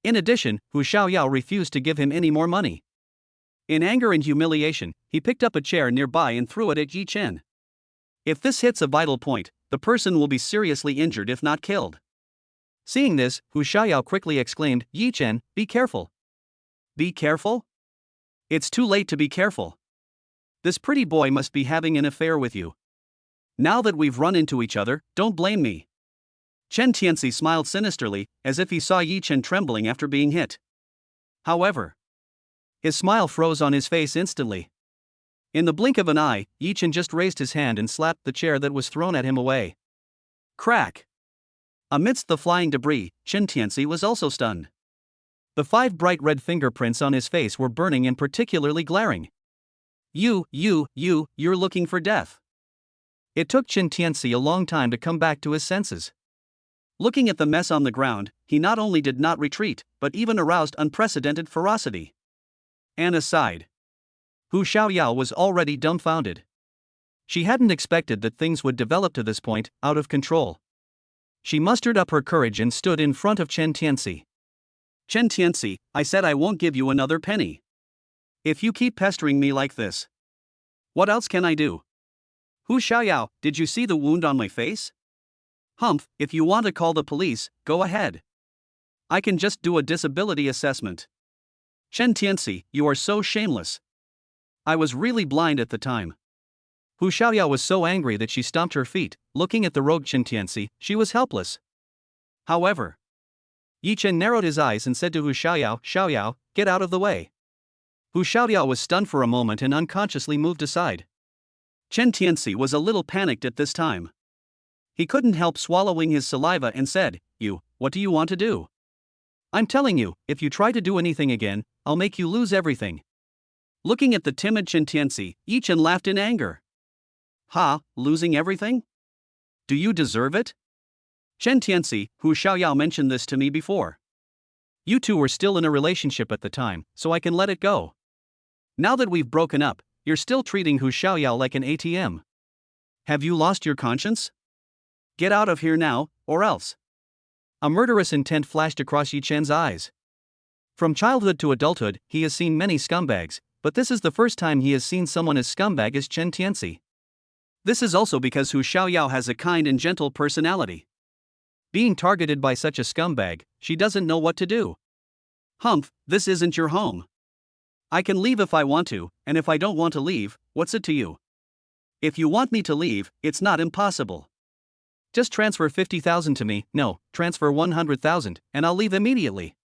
In addition, Hu Xiaoyao refused to give him any more money. In anger and humiliation, he picked up a chair nearby and threw it at Yi Chen. If this hits a vital point, the person will be seriously injured if not killed. Seeing this, Hu Xiaoyao quickly exclaimed, "Yi Chen, be careful." Be careful? It's too late to be careful. This pretty boy must be having an affair with you. Now that we've run into each other, don't blame me. Chen Tianxi smiled sinisterly, as if he saw Yi Chen trembling after being hit. However, his smile froze on his face instantly. In the blink of an eye, Yi Chen just raised his hand and slapped the chair that was thrown at him away. Crack! Amidst the flying debris, Chen Tianxi was also stunned. The 5 bright red fingerprints on his face were burning and particularly glaring. You're looking for death. It took Chen Tianxi a long time to come back to his senses. Looking at the mess on the ground, he not only did not retreat, but even aroused unprecedented ferocity. And aside, Hu Xiaoyao was already dumbfounded. She hadn't expected that things would develop to this point, out of control. She mustered up her courage and stood in front of Chen Tianxi. Chen Tianxi, I said I won't give you another penny. If you keep pestering me like this, what else can I do? Hu Xiaoyao, did you see the wound on my face? Humph, if you want to call the police, go ahead. I can just do a disability assessment. Chen Tianxi, you are so shameless. I was really blind at the time. Hu Xiaoyao was so angry that she stomped her feet. Looking at the rogue Chen Tianxi, she was helpless. However, Yi Chen narrowed his eyes and said to Hu Xiaoyao, "Xiaoyao, get out of the way." Hu Xiaoyao was stunned for a moment and unconsciously moved aside. Chen Tianxi was a little panicked at this time. He couldn't help swallowing his saliva and said, What do you want to do? I'm telling you, if you try to do anything again, I'll make you lose everything. Looking at the timid Chen Tianxi, Yi Chen laughed in anger. Ha, losing everything? Do you deserve it? Chen Tianxi, Hu Xiaoyao mentioned this to me before. You two were still in a relationship at the time, so I can let it go. Now that we've broken up, you're still treating Hu Xiaoyao like an ATM. Have you lost your conscience? Get out of here now, or else. A murderous intent flashed across Yi Chen's eyes. From childhood to adulthood, he has seen many scumbags, but this is the first time he has seen someone as scumbag as Chen Tianxi. This is also because Hu Xiaoyao has a kind and gentle personality. Being targeted by such a scumbag, she doesn't know what to do. Humph, this isn't your home. I can leave if I want to, and if I don't want to leave, what's it to you? If you want me to leave, it's not impossible. Just transfer 50,000 to me, no, transfer 100,000, and I'll leave immediately.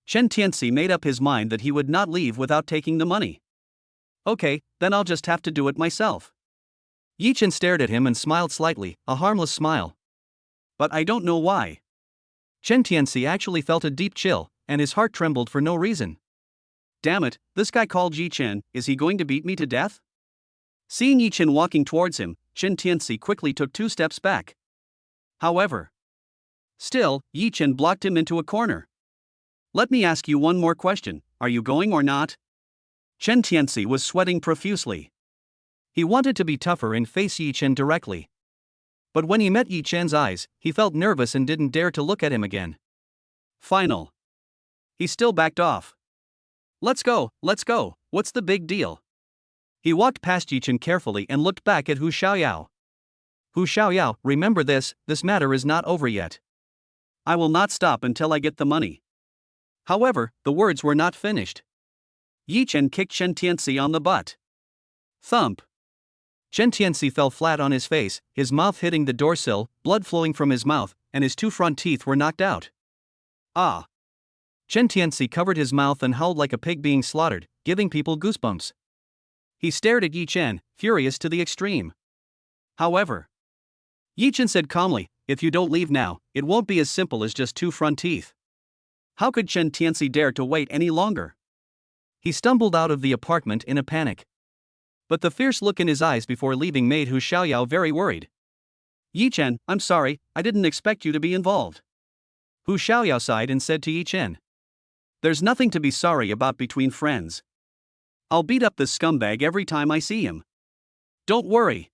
Chen Tianxi made up his mind that he would not leave without taking the money. Okay, then I'll just have to do it myself. Yi Chen stared at him and smiled slightly, a harmless smile. But I don't know why. Chen Tianxi actually felt a deep chill, and his heart trembled for no reason. Damn it, this guy called Yi Chen, is he going to beat me to death? Seeing Yi Chen walking towards him, Chen Tianxi quickly took 2 steps back. However, still, Yi Chen blocked him into a corner. Let me ask you one more question, are you going or not? Chen Tianxi was sweating profusely. He wanted to be tougher and face Yi Chen directly. But when he met Yi Chen's eyes, he felt nervous and didn't dare to look at him again. Final. He still backed off. Let's go, what's the big deal? He walked past Yi Chen carefully and looked back at Hu Xiaoyao. Hu Xiaoyao, remember this matter is not over yet. I will not stop until I get the money. However, the words were not finished. Yi Chen kicked Chen Tianxi on the butt. Thump. Chen Tianxi fell flat on his face, his mouth hitting the door sill, blood flowing from his mouth, and his 2 front teeth were knocked out. Ah! Chen Tianxi covered his mouth and howled like a pig being slaughtered, giving people goosebumps. He stared at Yi Chen, furious to the extreme. However, Yi Chen said calmly, if you don't leave now, it won't be as simple as just 2 front teeth. How could Chen Tianxi dare to wait any longer? He stumbled out of the apartment in a panic. But the fierce look in his eyes before leaving made Hu Xiaoyao very worried. Yi Chen, I'm sorry, I didn't expect you to be involved. Hu Xiaoyao sighed and said to Yi Chen. There's nothing to be sorry about between friends. I'll beat up this scumbag every time I see him. Don't worry.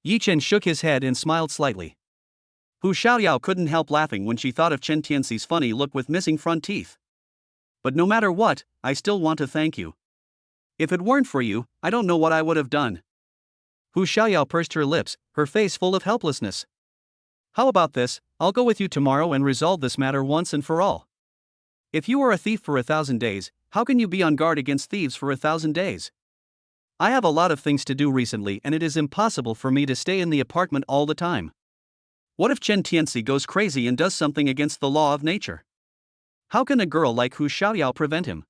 Yi Chen shook his head and smiled slightly. Hu Xiaoyao couldn't help laughing when she thought of Chen Tianxi's funny look with missing front teeth. But no matter what, I still want to thank you. If it weren't for you, I don't know what I would have done. Hu Xiaoyao pursed her lips, her face full of helplessness. How about this? I'll go with you tomorrow and resolve this matter once and for all. If you are a thief for 1,000 days, how can you be on guard against thieves for 1,000 days? I have a lot of things to do recently and it is impossible for me to stay in the apartment all the time. What if Chen Tianxi goes crazy and does something against the law of nature? How can a girl like Hu Xiaoyao prevent him?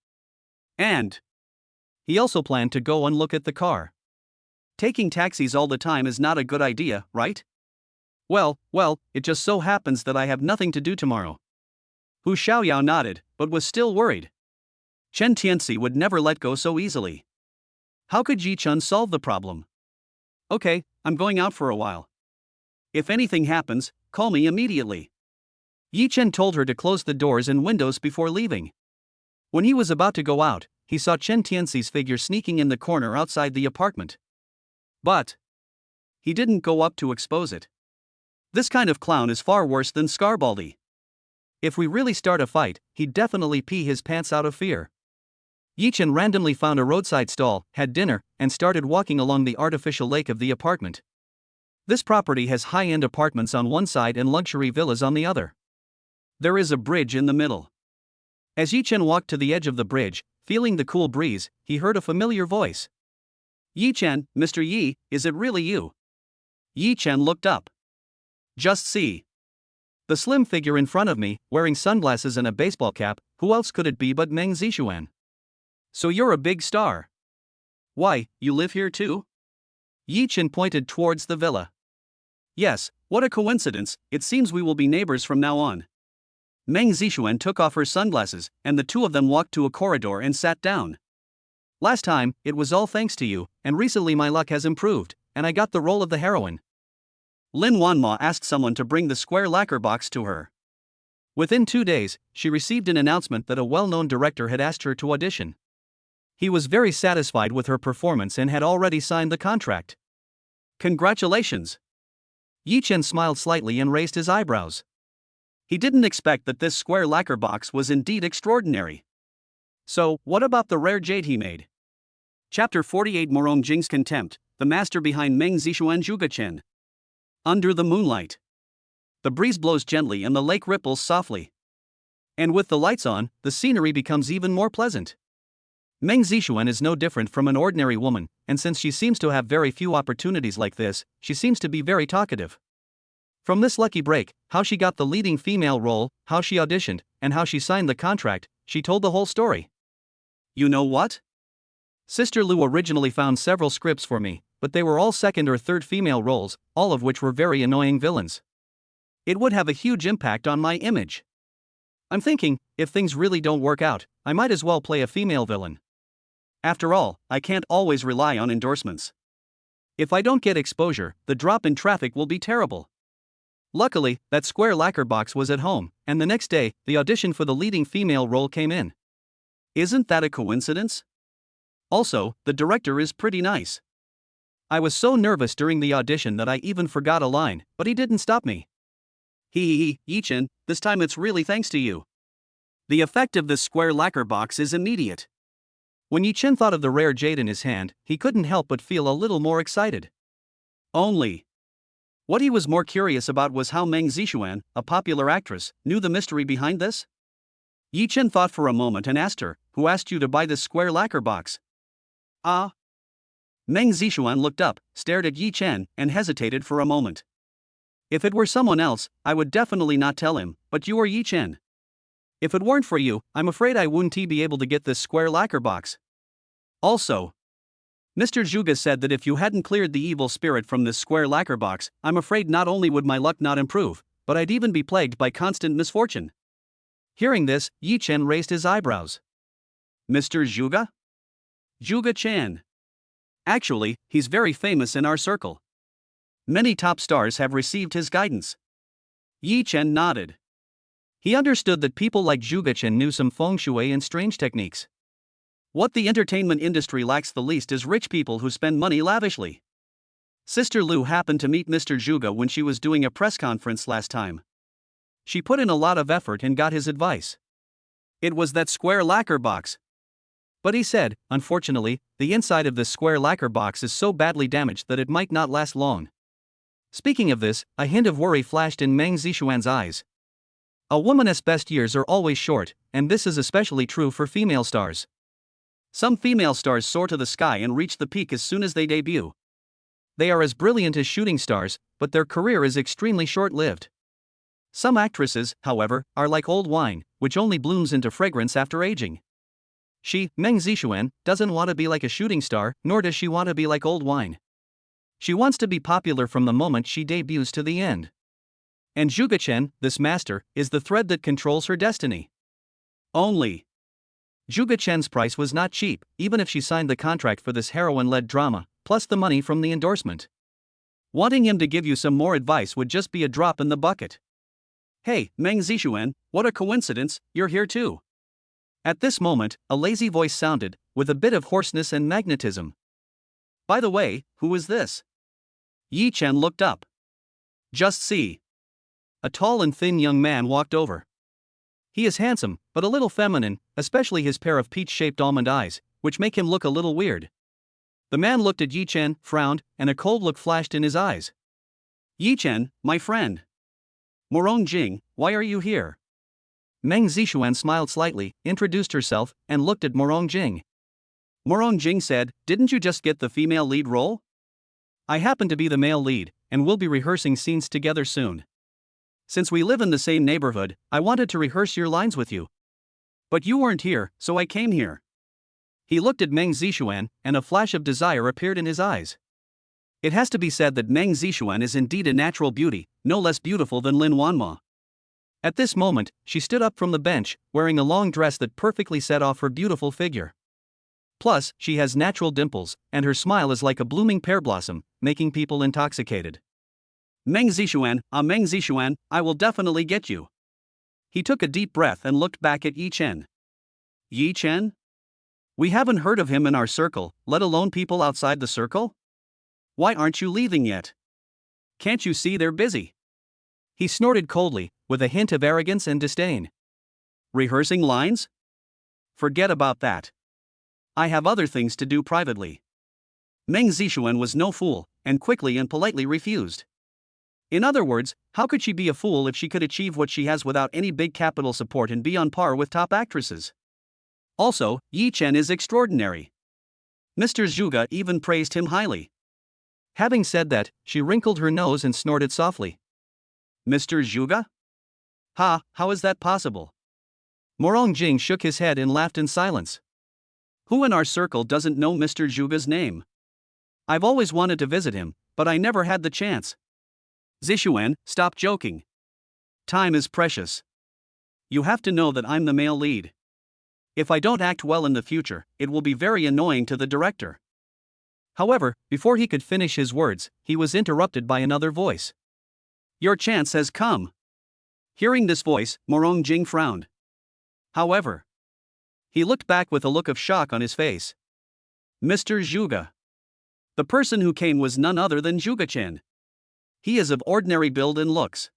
And he also planned to go and look at the car. Taking taxis all the time is not a good idea, right? Well, it just so happens that I have nothing to do tomorrow. Hu Xiaoyao nodded, but was still worried. Chen Tianxi would never let go so easily. How could Yi Chen solve the problem? Okay, I'm going out for a while. If anything happens, call me immediately. Yi Chen told her to close the doors and windows before leaving. When he was about to go out, he saw Chen Tianxi's figure sneaking in the corner outside the apartment. But he didn't go up to expose it. This kind of clown is far worse than Scarbaldi. If we really start a fight, he'd definitely pee his pants out of fear. Yi Chen randomly found a roadside stall, had dinner, and started walking along the artificial lake of the apartment. This property has high-end apartments on one side and luxury villas on the other. There is a bridge in the middle. As Yi Chen walked to the edge of the bridge, feeling the cool breeze, he heard a familiar voice. Yi Chen, Mr. Yi, is it really you? Yi Chen looked up. Just see. The slim figure in front of me, wearing sunglasses and a baseball cap, who else could it be but Meng Zixuan? So you're a big star. Why, you live here too? Yi Chen pointed towards the villa. Yes, what a coincidence, it seems we will be neighbors from now on. Meng Zixuan took off her sunglasses, and the two of them walked to a corridor and sat down. Last time, it was all thanks to you, and recently my luck has improved, and I got the role of the heroine. Lin Wanma asked someone to bring the square lacquer box to her. Within 2 days, she received an announcement that a well-known director had asked her to audition. He was very satisfied with her performance and had already signed the contract. Congratulations! Yi Chen smiled slightly and raised his eyebrows. He didn't expect that this square lacquer box was indeed extraordinary. So, what about the rare jade he made? Chapter 48 Morong Jing's Contempt, the master behind Meng Zixuan Zhuge Chen. Under the moonlight. The breeze blows gently and the lake ripples softly. And with the lights on, the scenery becomes even more pleasant. Meng Zixuan is no different from an ordinary woman, and since she seems to have very few opportunities like this, she seems to be very talkative. From this lucky break, how she got the leading female role, how she auditioned, and how she signed the contract, she told the whole story. You know what? Sister Lu originally found several scripts for me, but they were all second or third female roles, all of which were very annoying villains. It would have a huge impact on my image. I'm thinking, if things really don't work out, I might as well play a female villain. After all, I can't always rely on endorsements. If I don't get exposure, the drop in traffic will be terrible. Luckily, that square lacquer box was at home, and the next day, the audition for the leading female role came in. Isn't that a coincidence? Also, the director is pretty nice. I was so nervous during the audition that I even forgot a line, but he didn't stop me. Yi Chen, this time it's really thanks to you. The effect of this square lacquer box is immediate. When Yi Chen thought of the rare jade in his hand, he couldn't help but feel a little more excited. Only. What he was more curious about was how Meng Zixuan, a popular actress, knew the mystery behind this. Yi Chen thought for a moment and asked her, "Who asked you to buy this square lacquer box?" Ah. Meng Zixuan looked up, stared at Yi Chen, and hesitated for a moment. If it were someone else, I would definitely not tell him, but you are Yi Chen. If it weren't for you, I'm afraid I wouldn't be able to get this square lacquer box. Also, Mr. Zhuge said that if you hadn't cleared the evil spirit from this square lacquer box, I'm afraid not only would my luck not improve, but I'd even be plagued by constant misfortune. Hearing this, Yi Chen raised his eyebrows. Mr. Zhuge? Zhuge Chan. Actually, he's very famous in our circle. Many top stars have received his guidance. Yi Chen nodded. He understood that people like Zhuge Chen knew some feng shui and strange techniques. What the entertainment industry lacks the least is rich people who spend money lavishly. Sister Lu happened to meet Mr. Zhuge when she was doing a press conference last time. She put in a lot of effort and got his advice. It was that square lacquer box. But he said, unfortunately, the inside of this square lacquer box is so badly damaged that it might not last long. Speaking of this, a hint of worry flashed in Meng Zixuan's eyes. A woman's best years are always short, and this is especially true for female stars. Some female stars soar to the sky and reach the peak as soon as they debut. They are as brilliant as shooting stars, but their career is extremely short-lived. Some actresses, however, are like old wine, which only blooms into fragrance after aging. She, Meng Zixuan, doesn't want to be like a shooting star, nor does she want to be like old wine. She wants to be popular from the moment she debuts to the end. And Zhuge Chen, this master, is the thread that controls her destiny. Only. Zhuge Chen's price was not cheap, even if she signed the contract for this heroine-led drama, plus the money from the endorsement. Wanting him to give you some more advice would just be a drop in the bucket. Hey, Meng Zixuan, what a coincidence, you're here too. At this moment, a lazy voice sounded, with a bit of hoarseness and magnetism. By the way, who is this? Yi Chen looked up. Just see. A tall and thin young man walked over. He is handsome, but a little feminine, especially his pair of peach-shaped almond eyes, which make him look a little weird. The man looked at Yi Chen, frowned, and a cold look flashed in his eyes. Yi Chen, my friend. Morong Jing, why are you here? Meng Zixuan smiled slightly, introduced herself, and looked at Morong Jing. Morong Jing said, didn't you just get the female lead role? I happen to be the male lead, and we'll be rehearsing scenes together soon. Since we live in the same neighborhood, I wanted to rehearse your lines with you. But you weren't here, so I came here. He looked at Meng Zixuan, and a flash of desire appeared in his eyes. It has to be said that Meng Zixuan is indeed a natural beauty, no less beautiful than Lin Wanma. At this moment, she stood up from the bench, wearing a long dress that perfectly set off her beautiful figure. Plus, she has natural dimples, and her smile is like a blooming pear blossom, making people intoxicated. Meng Zixuan, I will definitely get you. He took a deep breath and looked back at Yi Chen. Yi Chen? We haven't heard of him in our circle, let alone people outside the circle? Why aren't you leaving yet? Can't you see they're busy? He snorted coldly, with a hint of arrogance and disdain. Rehearsing lines? Forget about that. I have other things to do privately. Meng Zixuan was no fool, and quickly and politely refused. In other words, how could she be a fool if she could achieve what she has without any big capital support and be on par with top actresses? Also, Yi Chen is extraordinary. Mr. Zhuge even praised him highly. Having said that, she wrinkled her nose and snorted softly. Mr. Zhuge? How is that possible? Morong Jing shook his head and laughed in silence. Who in our circle doesn't know Mr. Zhuge's name? I've always wanted to visit him, but I never had the chance. Zixuan, stop joking. Time is precious. You have to know that I'm the male lead. If I don't act well in the future, it will be very annoying to the director. However, before he could finish his words, he was interrupted by another voice. Your chance has come. Hearing this voice, Morong Jing frowned. However, he looked back with a look of shock on his face. Mr. Zhuge. The person who came was none other than Zhuge Chen. He is of ordinary build and looks.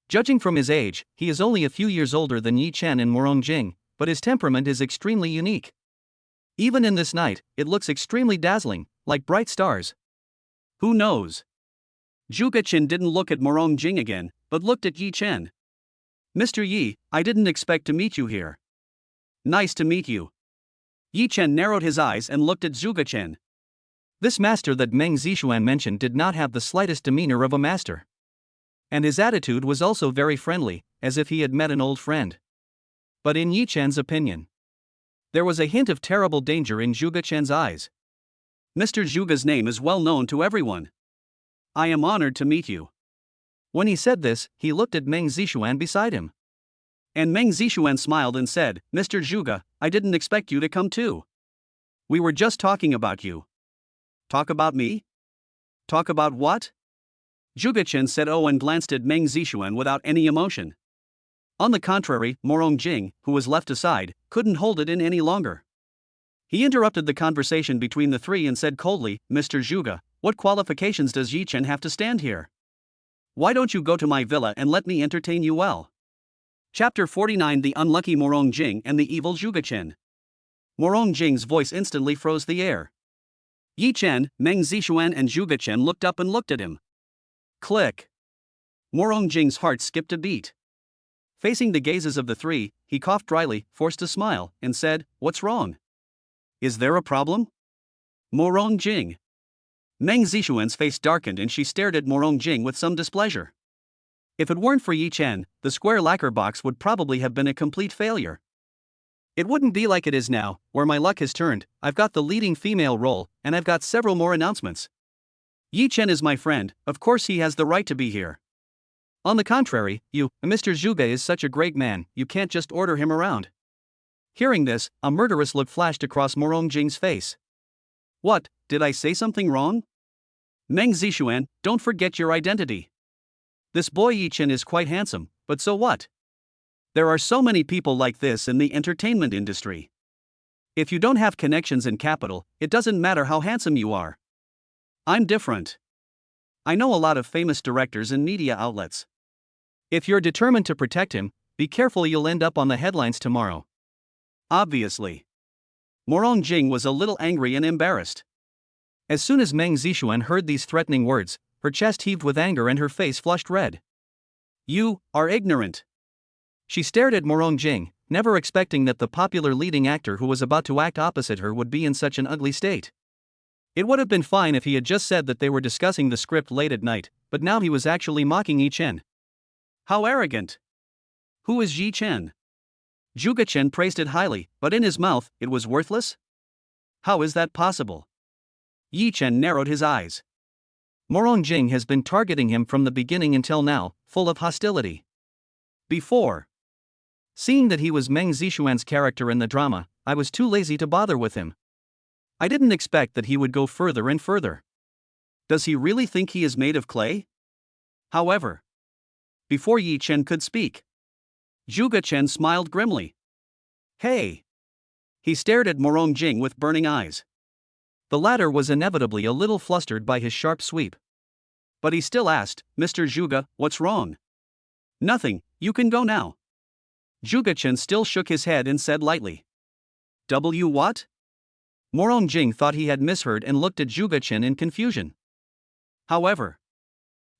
Judging from his age, he is only a few years older than Yi Chen and Morong Jing, but his temperament is extremely unique. Even in this night, it looks extremely dazzling, like bright stars. Who knows? Zhuge Chen didn't look at Morong Jing again, but looked at Yi Chen. Mr. Yi, I didn't expect to meet you here. Nice to meet you. Yi Chen narrowed his eyes and looked at Zhuge Chen. This master that Meng Zixuan mentioned did not have the slightest demeanor of a master. And his attitude was also very friendly, as if he had met an old friend. But in Yi Chen's opinion, there was a hint of terrible danger in Zhuge Chen's eyes. Mr. Zhuge's name is well known to everyone. I am honored to meet you. When he said this, he looked at Meng Zixuan beside him. And Meng Zixuan smiled and said, Mr. Zhuge, I didn't expect you to come too. We were just talking about you. Talk about me? Talk about what? Zhuge Chen said oh and glanced at Meng Zixuan without any emotion. On the contrary, Morong Jing, who was left aside, couldn't hold it in any longer. He interrupted the conversation between the three and said coldly, Mr. Zhuge, what qualifications does Yi Chen have to stand here? Why don't you go to my villa and let me entertain you well? Chapter 49 The Unlucky Morong Jing and the Evil Zhuge Chen. Morong Jing's voice instantly froze the air. Yi Chen, Meng Zixuan and Zhuge Chen looked up and looked at him. Click. Morong Jing's heart skipped a beat. Facing the gazes of the three, he coughed dryly, forced a smile, and said, What's wrong? Is there a problem? Morong Jing. Meng Zixuan's face darkened and she stared at Morong Jing with some displeasure. If it weren't for Yi Chen, the square lacquer box would probably have been a complete failure. It wouldn't be like it is now, where my luck has turned. I've got the leading female role, and I've got several more announcements. Yi Chen is my friend, of course he has the right to be here. On the contrary, Mr. Zhuge is such a great man, you can't just order him around. Hearing this, a murderous look flashed across Morong Jing's face. What, did I say something wrong? Meng Zixuan, don't forget your identity. This boy Yi Chen is quite handsome, but so what? There are so many people like this in the entertainment industry. If you don't have connections and capital, it doesn't matter how handsome you are. I'm different. I know a lot of famous directors and media outlets. If you're determined to protect him, be careful, you'll end up on the headlines tomorrow. Obviously. Morong Jing was a little angry and embarrassed. As soon as Meng Zixuan heard these threatening words, her chest heaved with anger and her face flushed red. You are ignorant. She stared at Morong Jing, never expecting that the popular leading actor who was about to act opposite her would be in such an ugly state. It would have been fine if he had just said that they were discussing the script late at night, but now he was actually mocking Yi Chen. How arrogant! Who is Yi Chen? Zhuge Chen praised it highly, but in his mouth, it was worthless? How is that possible? Yi Chen narrowed his eyes. Morong Jing has been targeting him from the beginning until now, full of hostility. Before. Seeing that he was Meng Zixuan's character in the drama, I was too lazy to bother with him. I didn't expect that he would go further and further. Does he really think he is made of clay? However, before Yi Chen could speak, Zhuge Chen smiled grimly. Hey! He stared at Morong Jing with burning eyes. The latter was inevitably a little flustered by his sharp sweep. But he still asked, Mr. Zhuge, what's wrong? Nothing, you can go now. Zhuge Chen still shook his head and said lightly. What? Morong Jing thought he had misheard and looked at Zhuge Chen in confusion. However,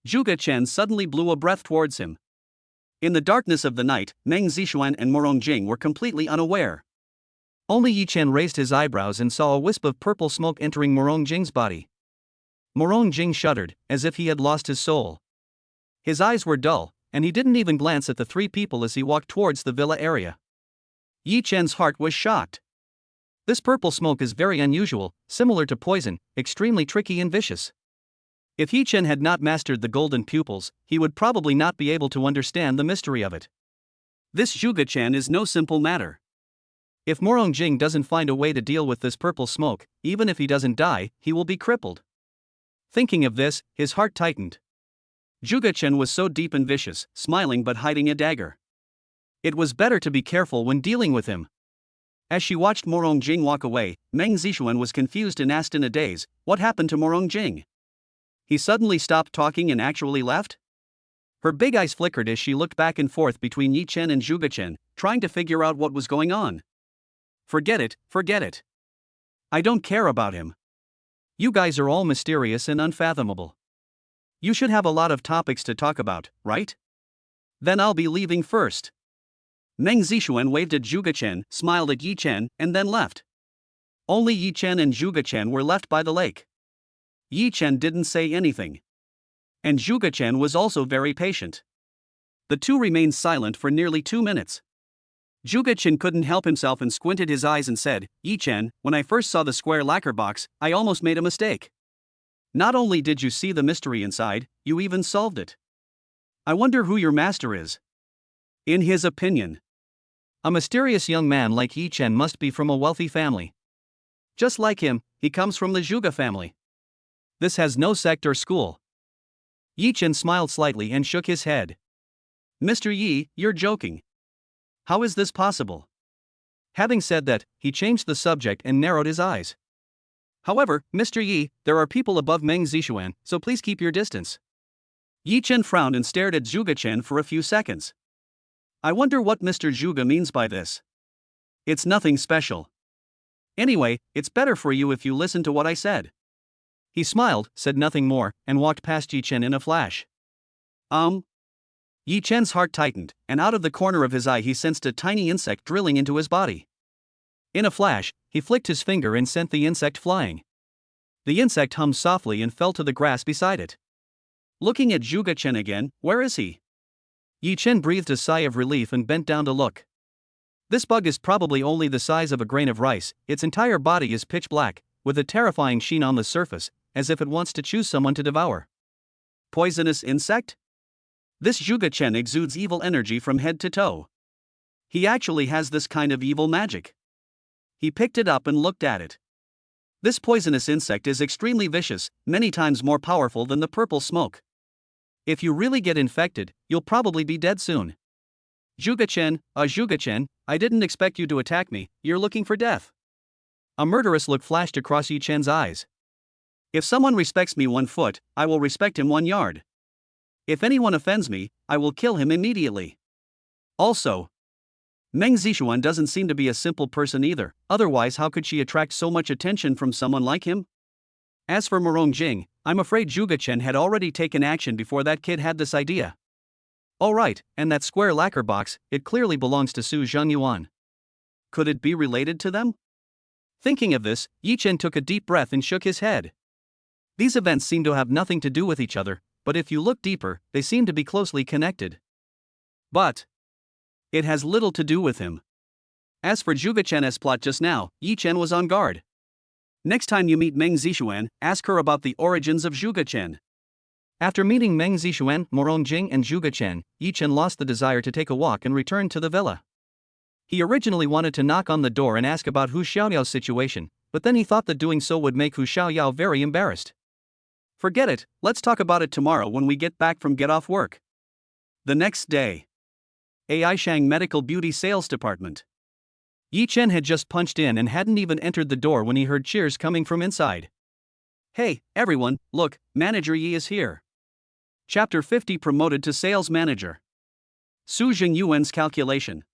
Zhuge Chen suddenly blew a breath towards him. In the darkness of the night, Meng Zixuan and Morong Jing were completely unaware. Only Yi Chen raised his eyebrows and saw a wisp of purple smoke entering Morong Jing's body. Morong Jing shuddered, as if he had lost his soul. His eyes were dull, and he didn't even glance at the three people as he walked towards the villa area. Yi Chen's heart was shocked. This purple smoke is very unusual, similar to poison, extremely tricky and vicious. If Yi Chen had not mastered the golden pupils, he would probably not be able to understand the mystery of it. This Zhuge Chen is no simple matter. If Morong Jing doesn't find a way to deal with this purple smoke, even if he doesn't die, he will be crippled. Thinking of this, his heart tightened. Zhuge Chen was so deep and vicious, smiling but hiding a dagger. It was better to be careful when dealing with him. As she watched Morong Jing walk away, Meng Zixuan was confused and asked in a daze, what happened to Morong Jing? He suddenly stopped talking and actually left? Her big eyes flickered as she looked back and forth between Yi Chen and Zhuge Chen, trying to figure out what was going on. Forget it. I don't care about him. You guys are all mysterious and unfathomable. You should have a lot of topics to talk about, right? Then I'll be leaving first. Meng Zixuan waved at Zhuge Chen, smiled at Yi Chen, and then left. Only Yi Chen and Zhuge Chen were left by the lake. Yi Chen didn't say anything. And Zhuge Chen was also very patient. The two remained silent for nearly 2 minutes. Zhuge Chen couldn't help himself and squinted his eyes and said, Yi Chen, when I first saw the square lacquer box, I almost made a mistake. Not only did you see the mystery inside, you even solved it. I wonder who your master is. In his opinion, a mysterious young man like Yi Chen must be from a wealthy family. Just like him, he comes from the Zhuge family. This has no sect or school. Yi Chen smiled slightly and shook his head. Mr. Yi, you're joking. How is this possible? Having said that, he changed the subject and narrowed his eyes. However, Mr. Yi, there are people above Meng Zixuan, so please keep your distance. Yi Chen frowned and stared at Zhuge Chen for a few seconds. I wonder what Mr. Zhuge means by this. It's nothing special. Anyway, it's better for you if you listen to what I said. He smiled, said nothing more, and walked past Yi Chen in a flash. Yi Chen's heart tightened, and out of the corner of his eye he sensed a tiny insect drilling into his body. In a flash, he flicked his finger and sent the insect flying. The insect hummed softly and fell to the grass beside it. Looking at Zhuge Chen again, where is he? Yi Chen breathed a sigh of relief and bent down to look. This bug is probably only the size of a grain of rice. Its entire body is pitch black, with a terrifying sheen on the surface, as if it wants to choose someone to devour. Poisonous insect? This Zhuge Chen exudes evil energy from head to toe. He actually has this kind of evil magic. He picked it up and looked at it. This poisonous insect is extremely vicious, many times more powerful than the purple smoke. If you really get infected, you'll probably be dead soon. Zhuge Chen, I didn't expect you to attack me, you're looking for death. A murderous look flashed across Yi Chen's eyes. If someone respects me 1 foot, I will respect him 1 yard. If anyone offends me, I will kill him immediately. Also, Meng Zixuan doesn't seem to be a simple person either, otherwise how could she attract so much attention from someone like him? As for Morong Jing, I'm afraid Zhuge Chen had already taken action before that kid had this idea. Oh right, and that square lacquer box, it clearly belongs to Su Zhengyuan. Could it be related to them? Thinking of this, Yi Chen took a deep breath and shook his head. These events seem to have nothing to do with each other, but if you look deeper, they seem to be closely connected. But it has little to do with him. As for Zhuge Chen's plot just now, Yi Chen was on guard. Next time you meet Meng Zixuan, ask her about the origins of Zhuge Chen. After meeting Meng Zixuan, Morong Jing and Zhuge Chen, Yi Chen lost the desire to take a walk and returned to the villa. He originally wanted to knock on the door and ask about Hu Xiaoyao's situation, but then he thought that doing so would make Hu Xiaoyao very embarrassed. Forget it, let's talk about it tomorrow when we get back from get off work. The next day. Aishang Medical Beauty Sales Department. Yi Chen had just punched in and hadn't even entered the door when he heard cheers coming from inside. Hey, everyone, look, Manager Yi is here. Chapter 50 Promoted to Sales Manager. Su Zhengyuan's calculation.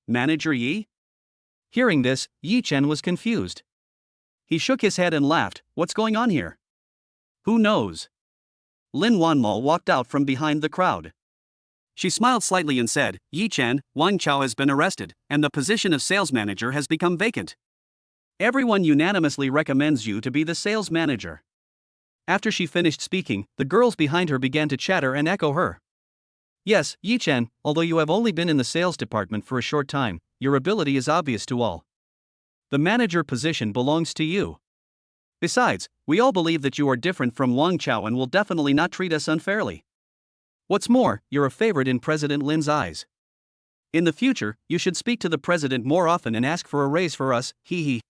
Manager Yi? Hearing this, Yi Chen was confused. He shook his head and laughed, what's going on here? Who knows? Lin Wanmo walked out from behind the crowd. She smiled slightly and said, Yi Chen, Wang Chao has been arrested, and the position of sales manager has become vacant. Everyone unanimously recommends you to be the sales manager. After she finished speaking, the girls behind her began to chatter and echo her. Yes, Yi Chen, although you have only been in the sales department for a short time, your ability is obvious to all. The manager position belongs to you. Besides, we all believe that you are different from Wang Chao and will definitely not treat us unfairly. What's more, you're a favorite in President Lin's eyes. In the future, you should speak to the president more often and ask for a raise for us, hee hee.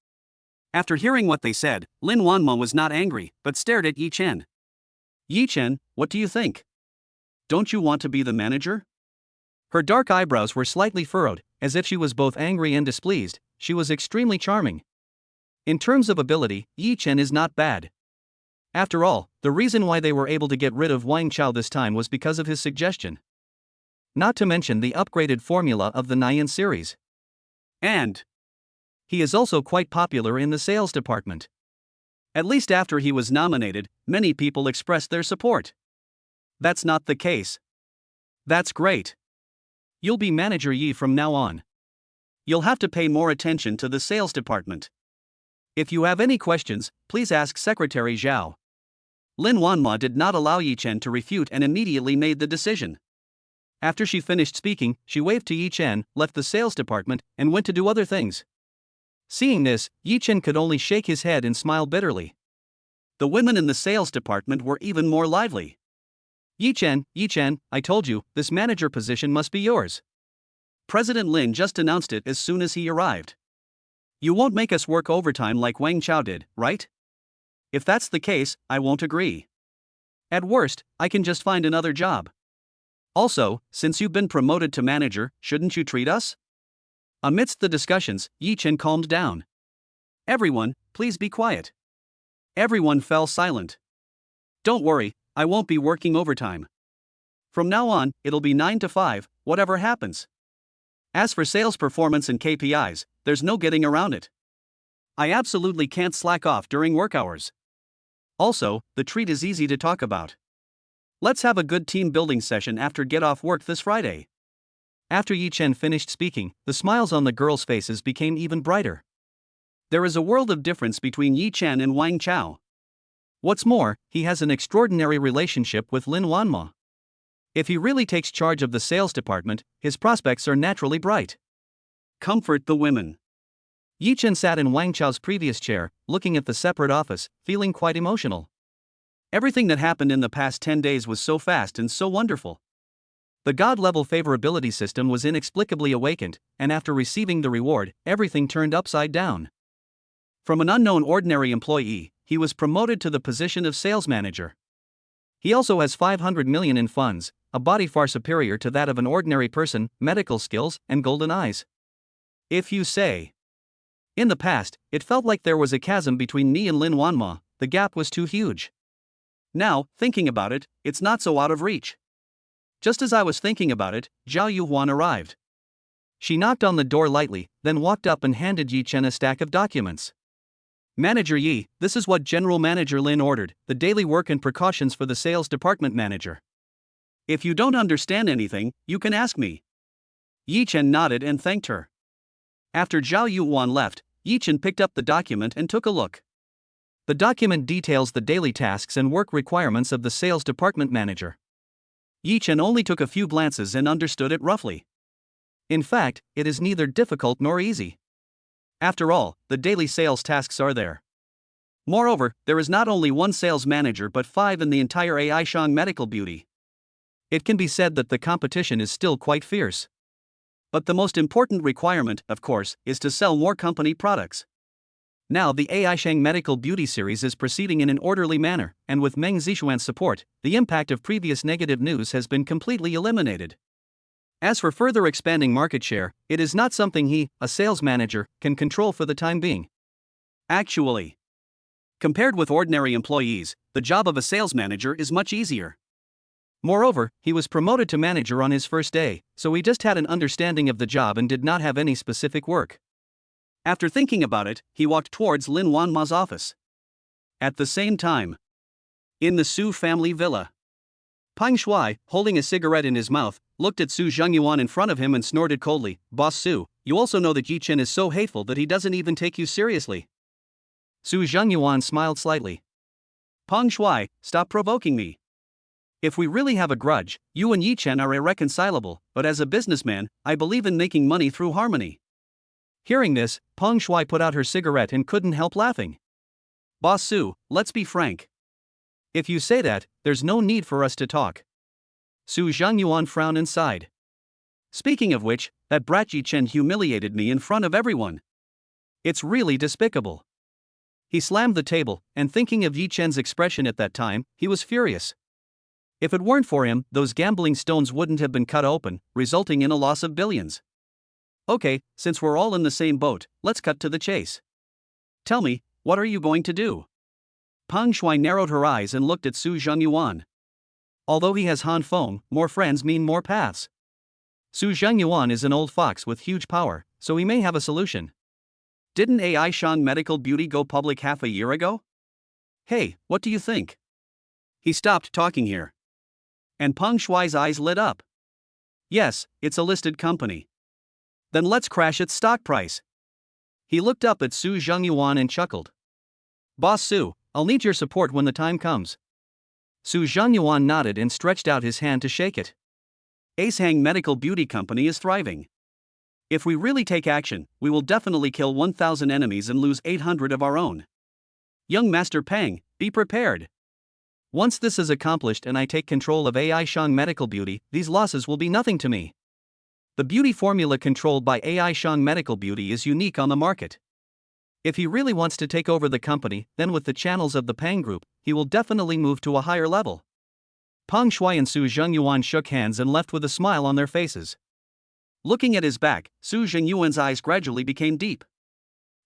After hearing what they said, Lin Wanmo was not angry, but stared at Yi Chen. Yi Chen, what do you think? Don't you want to be the manager? Her dark eyebrows were slightly furrowed, as if she was both angry and displeased. She was extremely charming. In terms of ability, Yi Chen is not bad. After all, the reason why they were able to get rid of Wang Chao this time was because of his suggestion. Not to mention the upgraded formula of the Nyan series. And he is also quite popular in the sales department. At least after he was nominated, many people expressed their support. That's not the case. That's great. You'll be Manager Yi from now on. You'll have to pay more attention to the sales department. If you have any questions, please ask Secretary Zhao. Lin Wanma did not allow Yi Chen to refute and immediately made the decision. After she finished speaking, she waved to Yi Chen, left the sales department, and went to do other things. Seeing this, Yi Chen could only shake his head and smile bitterly. The women in the sales department were even more lively. Yi Chen, I told you, this manager position must be yours. President Lin just announced it as soon as he arrived. You won't make us work overtime like Wang Chao did, right? If that's the case, I won't agree. At worst, I can just find another job. Also, since you've been promoted to manager, shouldn't you treat us? Amidst the discussions, Yi Chen calmed down. Everyone, please be quiet. Everyone fell silent. Don't worry, I won't be working overtime. From now on, it'll be 9 to 5, whatever happens. As for sales performance and KPIs, there's no getting around it. I absolutely can't slack off during work hours. Also, the treat is easy to talk about. Let's have a good team building session after get off work this Friday. After Yi Chen finished speaking, the smiles on the girls' faces became even brighter. There is a world of difference between Yi Chen and Wang Chao. What's more, he has an extraordinary relationship with Lin Wanma. If he really takes charge of the sales department, his prospects are naturally bright. Comfort the women. Yi Chen sat in Wang Chao's previous chair, looking at the separate office, feeling quite emotional. Everything that happened in the past 10 days was so fast and so wonderful. The God-level favorability system was inexplicably awakened, and after receiving the reward, everything turned upside down. From an unknown ordinary employee, he was promoted to the position of sales manager. He also has 500 million in funds, a body far superior to that of an ordinary person, medical skills, and golden eyes. If you say. In the past, it felt like there was a chasm between me and Lin Wanma, the gap was too huge. Now, thinking about it, it's not so out of reach. Just as I was thinking about it, Zhao Yuhuan arrived. She knocked on the door lightly, then walked up and handed Yi Chen a stack of documents. Manager Yi, this is what General Manager Lin ordered, the daily work and precautions for the sales department manager. If you don't understand anything, you can ask me. Yi Chen nodded and thanked her. After Zhao Yuhuan left, Yi Chen picked up the document and took a look. The document details the daily tasks and work requirements of the sales department manager. Yi Chen only took a few glances and understood it roughly. In fact, it is neither difficult nor easy. After all, the daily sales tasks are there. Moreover, there is not only one sales manager but 5 in the entire AI Shang Medical Beauty. It can be said that the competition is still quite fierce. But the most important requirement, of course, is to sell more company products. Now the AI Shang Medical Beauty series is proceeding in an orderly manner, and with Meng Zixuan's support, the impact of previous negative news has been completely eliminated. As for further expanding market share, it is not something he, a sales manager, can control for the time being. Actually, compared with ordinary employees, the job of a sales manager is much easier. Moreover, he was promoted to manager on his first day, so he just had an understanding of the job and did not have any specific work. After thinking about it, he walked towards Lin Wanma's office. At the same time, in the Su family villa, Peng Shuai, holding a cigarette in his mouth, looked at Su Zhengyuan in front of him and snorted coldly, "Boss Su, you also know that Yi Chen is so hateful that he doesn't even take you seriously." Su Zhengyuan smiled slightly. Peng Shuai, stop provoking me. If we really have a grudge, you and Yi Chen are irreconcilable, but as a businessman, I believe in making money through harmony. Hearing this, Peng Shuai put out her cigarette and couldn't help laughing. Boss Su, let's be frank. If you say that, there's no need for us to talk. Su Zhengyuan frowned and sighed. Speaking of which, that brat Yi Chen humiliated me in front of everyone. It's really despicable. He slammed the table, and thinking of Yi Chen's expression at that time, he was furious. If it weren't for him, those gambling stones wouldn't have been cut open, resulting in a loss of billions. Okay, since we're all in the same boat, let's cut to the chase. Tell me, what are you going to do? Peng Shuai narrowed her eyes and looked at Su Zhengyuan. Although he has Han Feng, more friends mean more paths. Su Zhengyuan is an old fox with huge power, so he may have a solution. Didn't AI Shang Medical Beauty go public half a year ago? Hey, what do you think? He stopped talking here. And Peng Shuai's eyes lit up. Yes, it's a listed company. Then let's crash its stock price. He looked up at Su Zhengyuan and chuckled. Boss Su, I'll need your support when the time comes. Su Zhengyuan nodded and stretched out his hand to shake it. Acehang Medical Beauty Company is thriving. If we really take action, we will definitely kill 1,000 enemies and lose 800 of our own. Young Master Peng, be prepared. Once this is accomplished and I take control of AI Shang Medical Beauty, these losses will be nothing to me. The beauty formula controlled by AI Shang Medical Beauty is unique on the market. If he really wants to take over the company, then with the channels of the Peng Group, he will definitely move to a higher level. Peng Shuai and Su Zhengyuan shook hands and left with a smile on their faces. Looking at his back, Su Zhengyuan's eyes gradually became deep.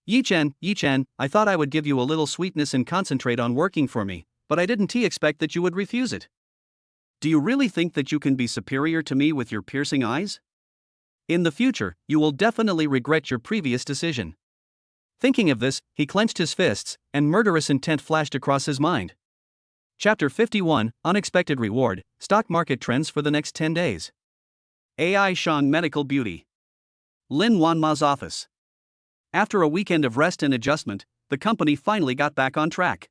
Yi Chen, I thought I would give you a little sweetness and concentrate on working for me, but I didn't expect that you would refuse it. Do you really think that you can be superior to me with your piercing eyes? In the future, you will definitely regret your previous decision. Thinking of this, he clenched his fists, and murderous intent flashed across his mind. Chapter 51, Unexpected Reward, Stock Market Trends for the Next 10 Days. AI Shang Medical Beauty. Lin Wanma's office. After a weekend of rest and adjustment, the company finally got back on track.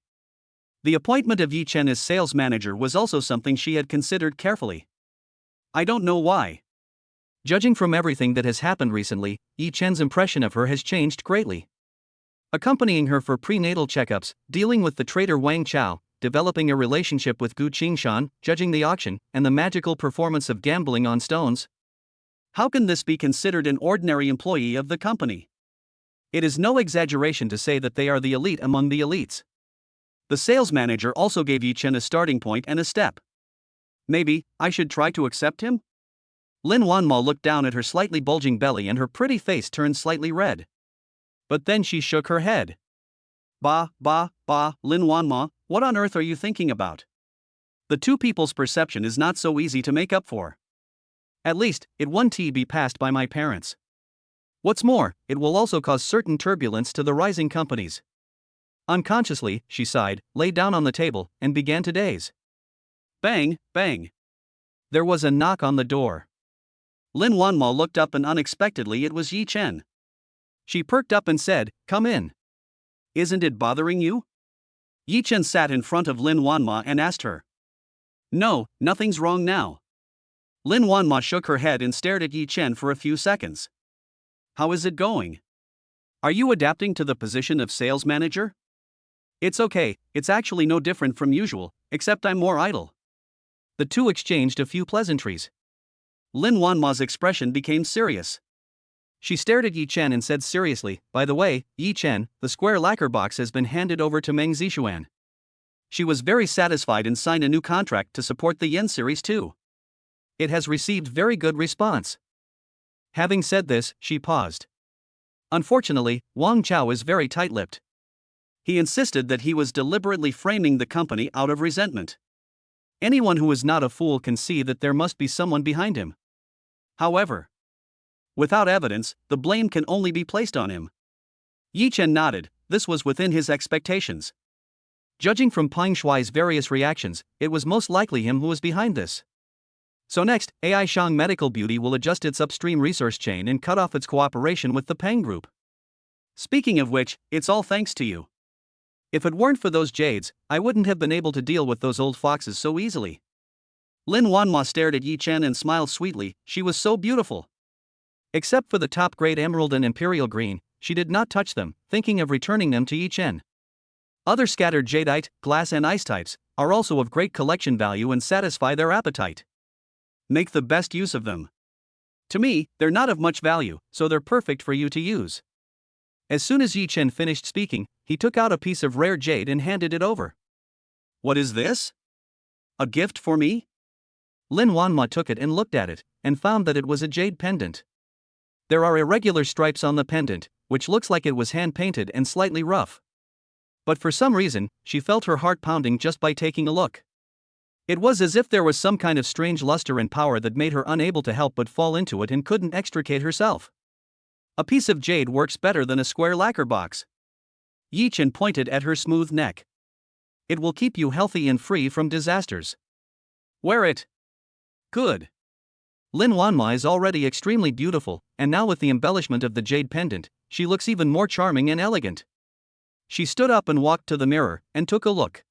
The appointment of Yi Chen as sales manager was also something she had considered carefully. I don't know why. Judging from everything that has happened recently, Yi Chen's impression of her has changed greatly. Accompanying her for prenatal checkups, dealing with the trader Wang Chao, developing a relationship with Gu Qingshan, judging the auction, and the magical performance of gambling on stones. How can this be considered an ordinary employee of the company? It is no exaggeration to say that they are the elite among the elites. The sales manager also gave Yi Chen a starting point and a step. Maybe I should try to accept him? Lin Wanma looked down at her slightly bulging belly and her pretty face turned slightly red. But then she shook her head. Lin Wanma, what on earth are you thinking about? The two people's perception is not so easy to make up for. At least, it won't be passed by my parents. What's more, it will also cause certain turbulence to the rising companies. Unconsciously, she sighed, lay down on the table, and began to daze. Bang, bang. There was a knock on the door. Lin Wanma looked up and unexpectedly it was Yi Chen. She perked up and said, "Come in." Isn't it bothering you? Yi Chen sat in front of Lin Wanma and asked her. No, nothing's wrong now. Lin Wanma shook her head and stared at Yi Chen for a few seconds. How is it going? Are you adapting to the position of sales manager? It's okay, it's actually no different from usual, except I'm more idle. The two exchanged a few pleasantries. Lin Wanma's expression became serious. She stared at Yi Chen and said seriously, "By the way, Yi Chen, the square lacquer box has been handed over to Meng Zixuan." She was very satisfied and signed a new contract to support the Yen series too. It has received very good response. Having said this, she paused. Unfortunately, Wang Chao is very tight-lipped. He insisted that he was deliberately framing the company out of resentment. Anyone who is not a fool can see that there must be someone behind him. However, without evidence, the blame can only be placed on him. Yi Chen nodded, this was within his expectations. Judging from Peng Shuai's various reactions, it was most likely him who was behind this. So next, AI Shang Medical Beauty will adjust its upstream resource chain and cut off its cooperation with the Peng Group. Speaking of which, it's all thanks to you. If it weren't for those jades, I wouldn't have been able to deal with those old foxes so easily. Lin Wanma stared at Yi Chen and smiled sweetly, she was so beautiful. Except for the top-grade emerald and imperial green, she did not touch them, thinking of returning them to Yi Chen. Other scattered jadeite, glass and ice types, are also of great collection value and satisfy their appetite. Make the best use of them. To me, they're not of much value, so they're perfect for you to use. As soon as Yi Chen finished speaking, he took out a piece of rare jade and handed it over. What is this? A gift for me? Lin Wanma took it and looked at it, and found that it was a jade pendant. There are irregular stripes on the pendant, which looks like it was hand-painted and slightly rough. But for some reason, she felt her heart pounding just by taking a look. It was as if there was some kind of strange luster and power that made her unable to help but fall into it and couldn't extricate herself. A piece of jade works better than a square lacquer box. Yi Chen pointed at her smooth neck. It will keep you healthy and free from disasters. Wear it. Good. Lin Wanma is already extremely beautiful, and now with the embellishment of the jade pendant, she looks even more charming and elegant. She stood up and walked to the mirror, and took a look.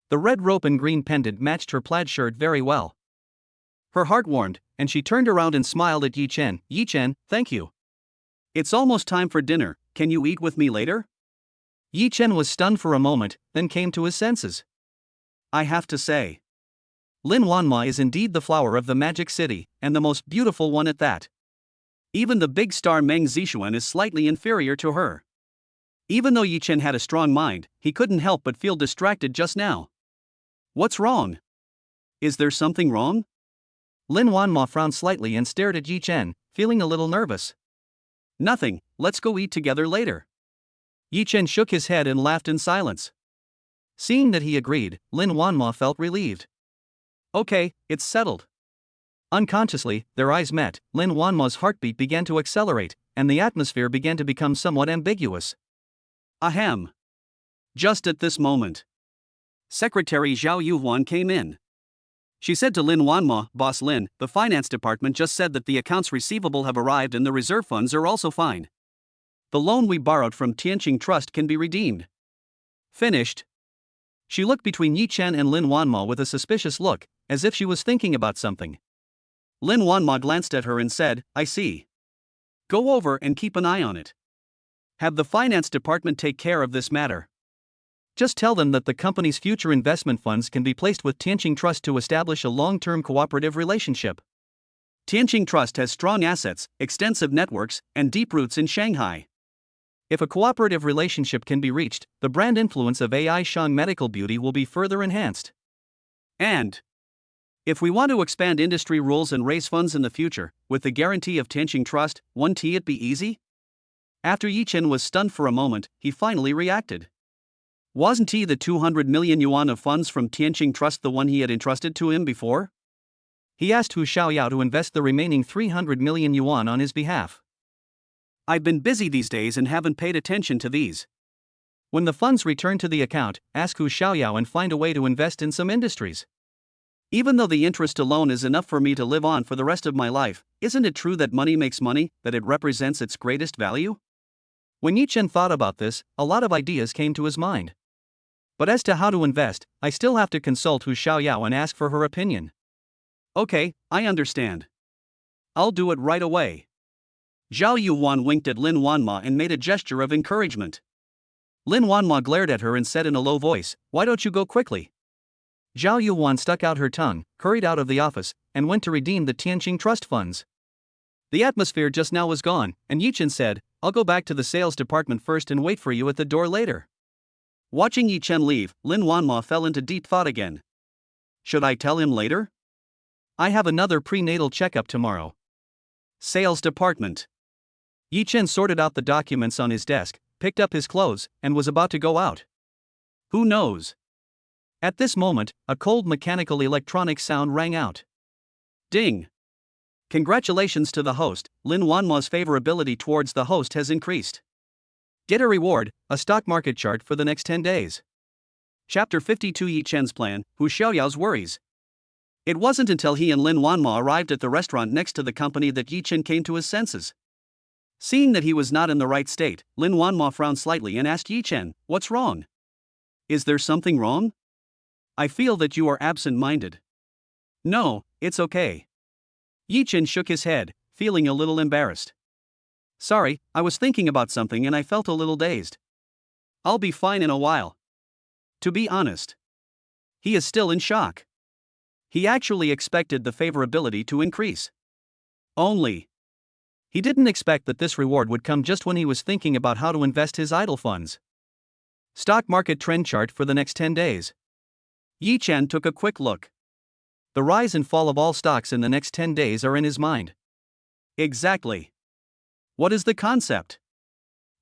The red rope and green pendant matched her plaid shirt very well. Her heart warmed, and she turned around and smiled at Yi Chen. Yi Chen, thank you. It's almost time for dinner, can you eat with me later? Yi Chen was stunned for a moment, then came to his senses. I have to say, Lin Wanma is indeed the flower of the Magic City, and the most beautiful one at that. Even the big star Meng Zixuan is slightly inferior to her. Even though Yi Chen had a strong mind, he couldn't help but feel distracted just now. What's wrong? Is there something wrong? Lin Wanma frowned slightly and stared at Yi Chen, feeling a little nervous. Nothing, let's go eat together later. Yi Chen shook his head and laughed in silence. Seeing that he agreed, Lin Wanma felt relieved. Okay, it's settled. Unconsciously, their eyes met. Lin Wanma's heartbeat began to accelerate, and the atmosphere began to become somewhat ambiguous. Ahem. Just at this moment, Secretary Zhao Yuhuan came in. She said to Lin Wanma, Boss Lin, the finance department just said that the accounts receivable have arrived and the reserve funds are also fine. The loan we borrowed from Tianqing Trust can be redeemed. Finished. She looked between Yi Chen and Lin Wanma with a suspicious look, as if she was thinking about something. Lin Wanma glanced at her and said, I see. Go over and keep an eye on it. Have the finance department take care of this matter. Just tell them that the company's future investment funds can be placed with Tianqing Trust to establish a long-term cooperative relationship. Tianqing Trust has strong assets, extensive networks, and deep roots in Shanghai. If a cooperative relationship can be reached, the brand influence of AI Shang Medical Beauty will be further enhanced. And if we want to expand industry rules and raise funds in the future, with the guarantee of Tianqing Trust, won't it be easy? After Yi Chen was stunned for a moment, he finally reacted. Wasn't he the 200 million yuan of funds from Tianqing Trust the one he had entrusted to him before? He asked Hu Xiaoyao to invest the remaining 300 million yuan on his behalf. I've been busy these days and haven't paid attention to these. When the funds return to the account, ask Hu Xiaoyao and find a way to invest in some industries. Even though the interest alone is enough for me to live on for the rest of my life, isn't it true that money makes money, that it represents its greatest value? When Yi Chen thought about this, a lot of ideas came to his mind. But as to how to invest, I still have to consult Hu Xiaoyao and ask for her opinion. Okay, I understand. I'll do it right away. Zhao Yuhuan winked at Lin Wanma and made a gesture of encouragement. Lin Wanma glared at her and said in a low voice, Why don't you go quickly? Zhao Yuhuan stuck out her tongue, hurried out of the office, and went to redeem the Tianqing Trust funds. The atmosphere just now was gone, and Yi Chen said, I'll go back to the sales department first and wait for you at the door later. Watching Yi Chen leave, Lin Wanma fell into deep thought again. Should I tell him later? I have another prenatal checkup tomorrow. Sales department. Yi Chen sorted out the documents on his desk, picked up his clothes, and was about to go out. Who knows? At this moment, a cold mechanical electronic sound rang out. Ding. Congratulations to the host, Lin Wanma's favorability towards the host has increased. Get a reward, a stock market chart for the next 10 days. Chapter 52 Yi Chen's plan, Hu Xiaoyao's worries. It wasn't until he and Lin Wanma arrived at the restaurant next to the company that Yi Chen came to his senses. Seeing that he was not in the right state, Lin Wanma frowned slightly and asked Yi Chen, What's wrong? Is there something wrong? I feel that you are absent-minded. No, it's okay. Yi Chen shook his head, feeling a little embarrassed. Sorry, I was thinking about something and I felt a little dazed. I'll be fine in a while. To be honest, he is still in shock. He actually expected the favorability to increase. Only, he didn't expect that this reward would come just when he was thinking about how to invest his idle funds. Stock market trend chart for the next 10 days. Yi Chen took a quick look. The rise and fall of all stocks in the next 10 days are in his mind. Exactly. What is the concept?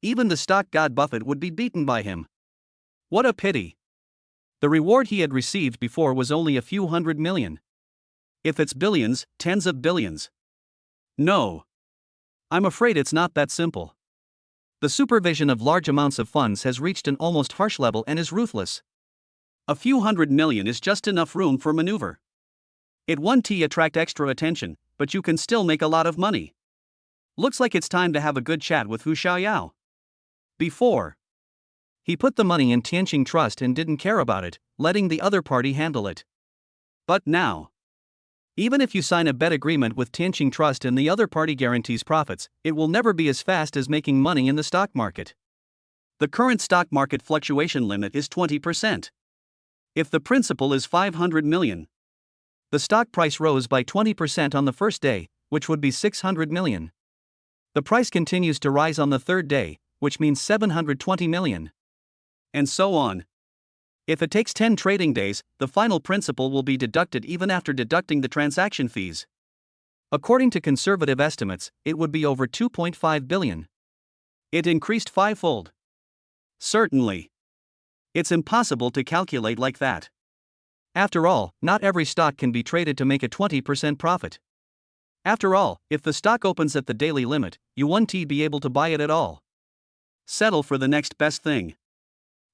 Even the stock god Buffett would be beaten by him. What a pity. The reward he had received before was only a few hundred million. If it's billions, tens of billions. No. I'm afraid it's not that simple. The supervision of large amounts of funds has reached an almost harsh level and is ruthless. A few hundred million is just enough room for maneuver. It won't attract extra attention, but you can still make a lot of money. Looks like it's time to have a good chat with Hu Xiaoyao. Before, he put the money in Tianqing Trust and didn't care about it, letting the other party handle it. But now, even if you sign a bet agreement with Tianqing Trust and the other party guarantees profits, it will never be as fast as making money in the stock market. The current stock market fluctuation limit is 20%. If the principal is 500 million, the stock price rose by 20% on the first day, which would be 600 million. The price continues to rise on the third day, which means 720 million. And so on. If it takes 10 trading days, the final principal will be deducted even after deducting the transaction fees. According to conservative estimates, it would be over 2.5 billion. It increased fivefold. Certainly. It's impossible to calculate like that. After all, not every stock can be traded to make a 20% profit. After all, if the stock opens at the daily limit, you won't be able to buy it at all. Settle for the next best thing.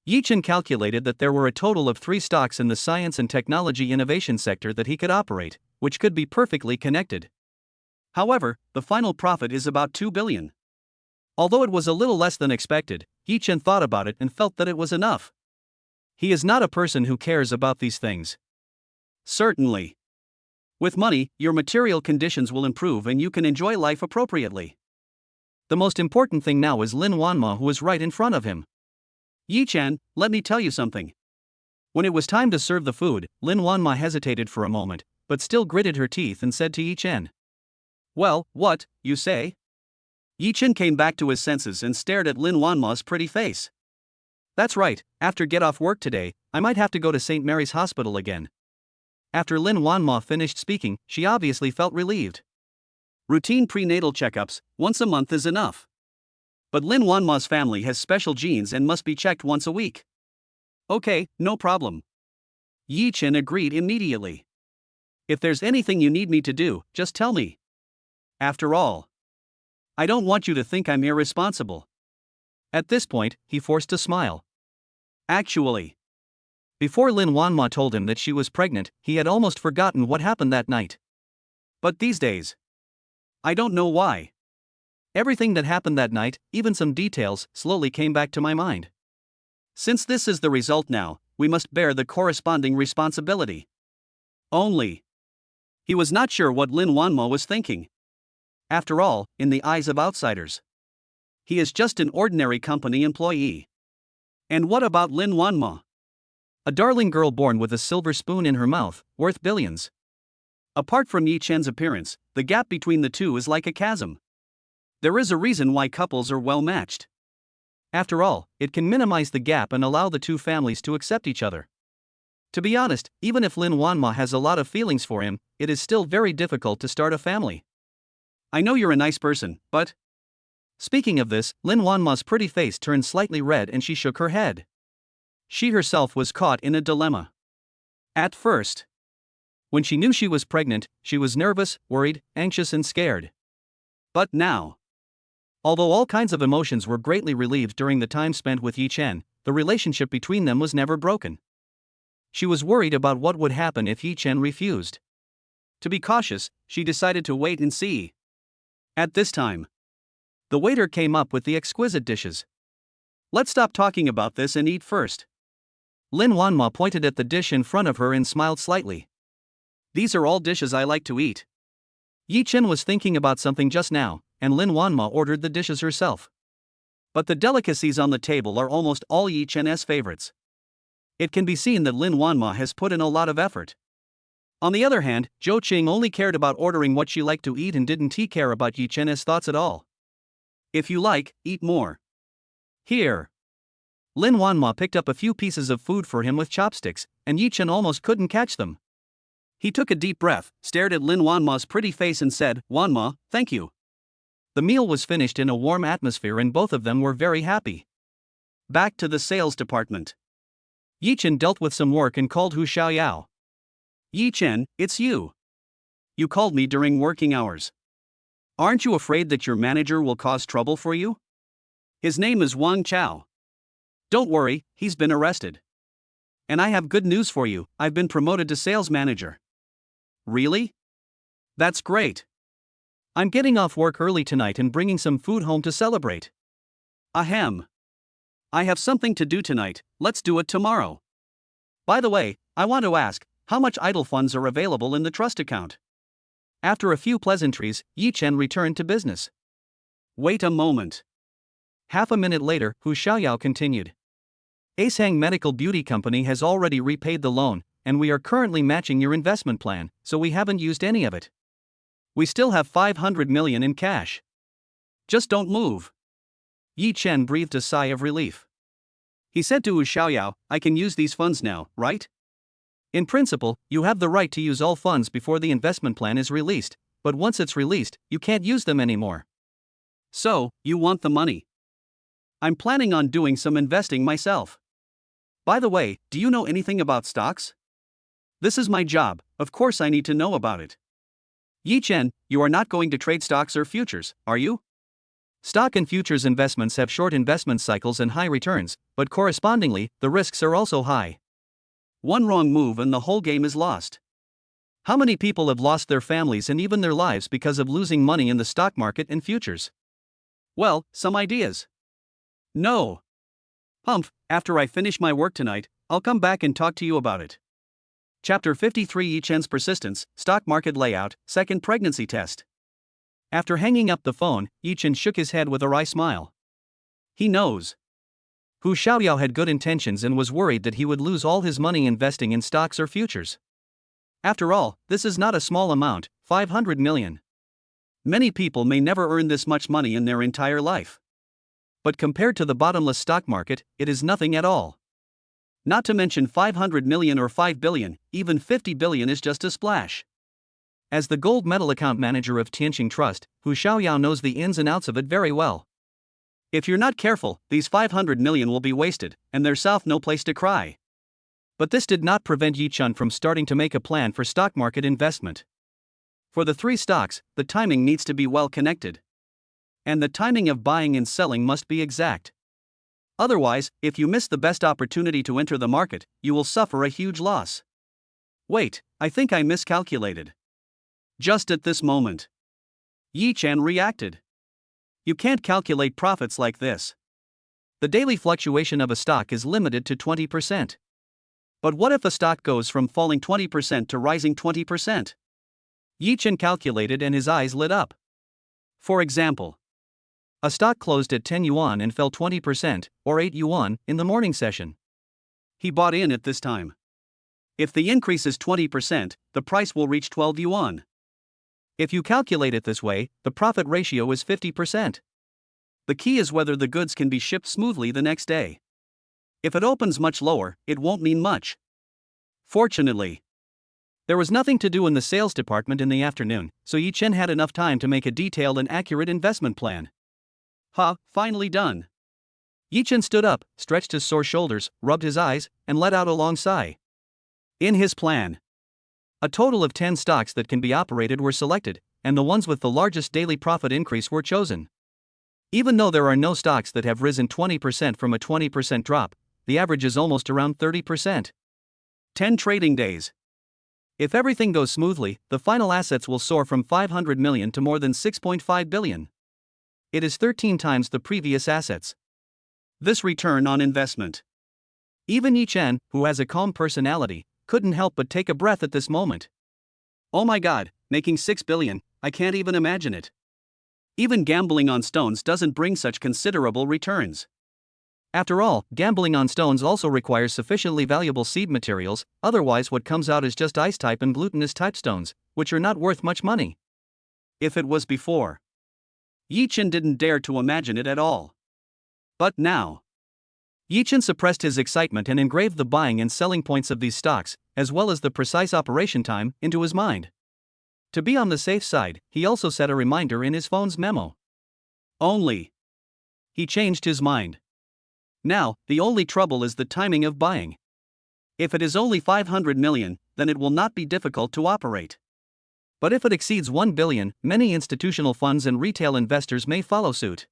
Yi-Chen calculated that there were a total of 3 stocks in the science and technology innovation sector that he could operate, which could be perfectly connected. However, the final profit is about 2 billion. Although it was a little less than expected, Yi-Chen thought about it and felt that it was enough. He is not a person who cares about these things. Certainly. With money, your material conditions will improve and you can enjoy life appropriately. The most important thing now is Lin Wanma, who is right in front of him. Yi-Chen, let me tell you something. When it was time to serve the food, Lin Wanma hesitated for a moment, but still gritted her teeth and said to Yi-Chen, "Well, what, you say?" Yi-Chen came back to his senses and stared at Lin Wanma's pretty face. "That's right, after get off work today, I might have to go to St. Mary's Hospital again." After Lin Wanma finished speaking, she obviously felt relieved. Routine prenatal checkups, once a month is enough. But Lin Wanma's family has special genes and must be checked once a week. Okay, no problem. Yi-Chen agreed immediately. If there's anything you need me to do, just tell me. After all, I don't want you to think I'm irresponsible. At this point, he forced a smile. Actually, before Lin Wanma told him that she was pregnant, he had almost forgotten what happened that night. But these days, I don't know why. Everything that happened that night, even some details, slowly came back to my mind. Since this is the result now, we must bear the corresponding responsibility. Only, he was not sure what Lin Wanma was thinking. After all, in the eyes of outsiders, he is just an ordinary company employee. And what about Lin Wanma? A darling girl born with a silver spoon in her mouth, worth billions. Apart from Yi-Chen's appearance, the gap between the two is like a chasm. There is a reason why couples are well matched. After all, it can minimize the gap and allow the two families to accept each other. To be honest, even if Lin Wanma has a lot of feelings for him, it is still very difficult to start a family. I know you're a nice person, but... Speaking of this, Lin Wanma's pretty face turned slightly red and she shook her head. She herself was caught in a dilemma. At first, when she knew she was pregnant, she was nervous, worried, anxious and scared. But now, although all kinds of emotions were greatly relieved during the time spent with Yi-Chen, the relationship between them was never broken. She was worried about what would happen if Yi-Chen refused. To be cautious, she decided to wait and see. At this time, the waiter came up with the exquisite dishes. "Let's stop talking about this and eat first." Lin Wanma pointed at the dish in front of her and smiled slightly. "These are all dishes I like to eat." Yi-Chen was thinking about something just now, and Lin Wanma ordered the dishes herself. But the delicacies on the table are almost all Yi-Chen's favorites. It can be seen that Lin Wanma has put in a lot of effort. On the other hand, Zhou Qing only cared about ordering what she liked to eat and didn't care about Yi-Chen's thoughts at all. "If you like, eat more. Here." Lin Wanma picked up a few pieces of food for him with chopsticks, and Yi-Chen almost couldn't catch them. He took a deep breath, stared at Lin Wanma's pretty face and said, "Wanma, thank you." The meal was finished in a warm atmosphere and both of them were very happy. Back to the sales department. Yi-Chen dealt with some work and called Hu Xiaoyao. "Yi-Chen, it's you. You called me during working hours. Aren't you afraid that your manager will cause trouble for you? His name is Wang Chao. Don't worry, he's been arrested. And I have good news for you, I've been promoted to sales manager." "Really? That's great. I'm getting off work early tonight and bringing some food home to celebrate." "Ahem. I have something to do tonight, let's do it tomorrow. By the way, I want to ask, how much idle funds are available in the trust account?" After a few pleasantries, Yi-Chen returned to business. "Wait a moment." Half a minute later, Hu Xiaoyao continued. "Acehang Medical Beauty Company has already repaid the loan, and we are currently matching your investment plan, so we haven't used any of it. We still have 500 million in cash. Just don't move." Yi-Chen breathed a sigh of relief. He said to Hu Xiaoyao, I can use these funds now, right? In principle, you have the right to use all funds before the investment plan is released, but once it's released, you can't use them anymore. So, you want the money? I'm planning on doing some investing myself. By the way, do you know anything about stocks? This is my job, of course I need to know about it. Yi Chen, you are not going to trade stocks or futures, are you? Stock and futures investments have short investment cycles and high returns, but correspondingly, the risks are also high. One wrong move and the whole game is lost. How many people have lost their families and even their lives because of losing money in the stock market and futures? Well, some ideas. No. Humph, after I finish my work tonight, I'll come back and talk to you about it. Chapter 53 Yi Chen's Persistence, Stock Market Layout, Second Pregnancy Test. After hanging up the phone, Yi Chen shook his head with a wry smile. He knows. Hu Xiaoyao had good intentions and was worried that he would lose all his money investing in stocks or futures. After all, this is not a small amount, 500 million. Many people may never earn this much money in their entire life. But compared to the bottomless stock market, it is nothing at all. Not to mention 500 million or 5 billion, even 50 billion is just a splash. As the gold medal account manager of Tianqing Trust, Hu Xiaoyao knows the ins and outs of it very well. If you're not careful, these 500 million will be wasted, and there's no place to cry. But this did not prevent Yi Chen from starting to make a plan for stock market investment. For the three stocks, the timing needs to be well connected. And the timing of buying and selling must be exact. Otherwise, if you miss the best opportunity to enter the market, you will suffer a huge loss. Wait, I think I miscalculated. Just at this moment, Yi Chen reacted. You can't calculate profits like this. The daily fluctuation of a stock is limited to 20%. But what if a stock goes from falling 20% to rising 20%? Yi Chen calculated and his eyes lit up. For example, a stock closed at 10 yuan and fell 20%, or 8 yuan, in the morning session. He bought in at this time. If the increase is 20%, the price will reach 12 yuan. If you calculate it this way, the profit ratio is 50%. The key is whether the goods can be shipped smoothly the next day. If it opens much lower, it won't mean much. Fortunately, there was nothing to do in the sales department in the afternoon, so Yi Chen had enough time to make a detailed and accurate investment plan. Finally done. Yi Chen stood up, stretched his sore shoulders, rubbed his eyes, and let out a long sigh. In his plan, a total of 10 stocks that can be operated were selected, and the ones with the largest daily profit increase were chosen. Even though there are no stocks that have risen 20% from a 20% drop, the average is almost around 30%. 10 trading days. If everything goes smoothly, the final assets will soar from 500 million to more than 6.5 billion. It is 13 times the previous assets. This return on investment. Even Yi Chen, who has a calm personality, couldn't help but take a breath at this moment. Oh my god, making 6 billion, I can't even imagine it. Even gambling on stones doesn't bring such considerable returns. After all, gambling on stones also requires sufficiently valuable seed materials, otherwise what comes out is just ice-type and glutinous-type stones, which are not worth much money. If it was before, Yi Chen didn't dare to imagine it at all. But now, Yi Chen suppressed his excitement and engraved the buying and selling points of these stocks, as well as the precise operation time, into his mind. To be on the safe side, he also set a reminder in his phone's memo. Only. He changed his mind. Now, the only trouble is the timing of buying. If it is only 500 million, then it will not be difficult to operate. But if it exceeds 1 billion, many institutional funds and retail investors may follow suit.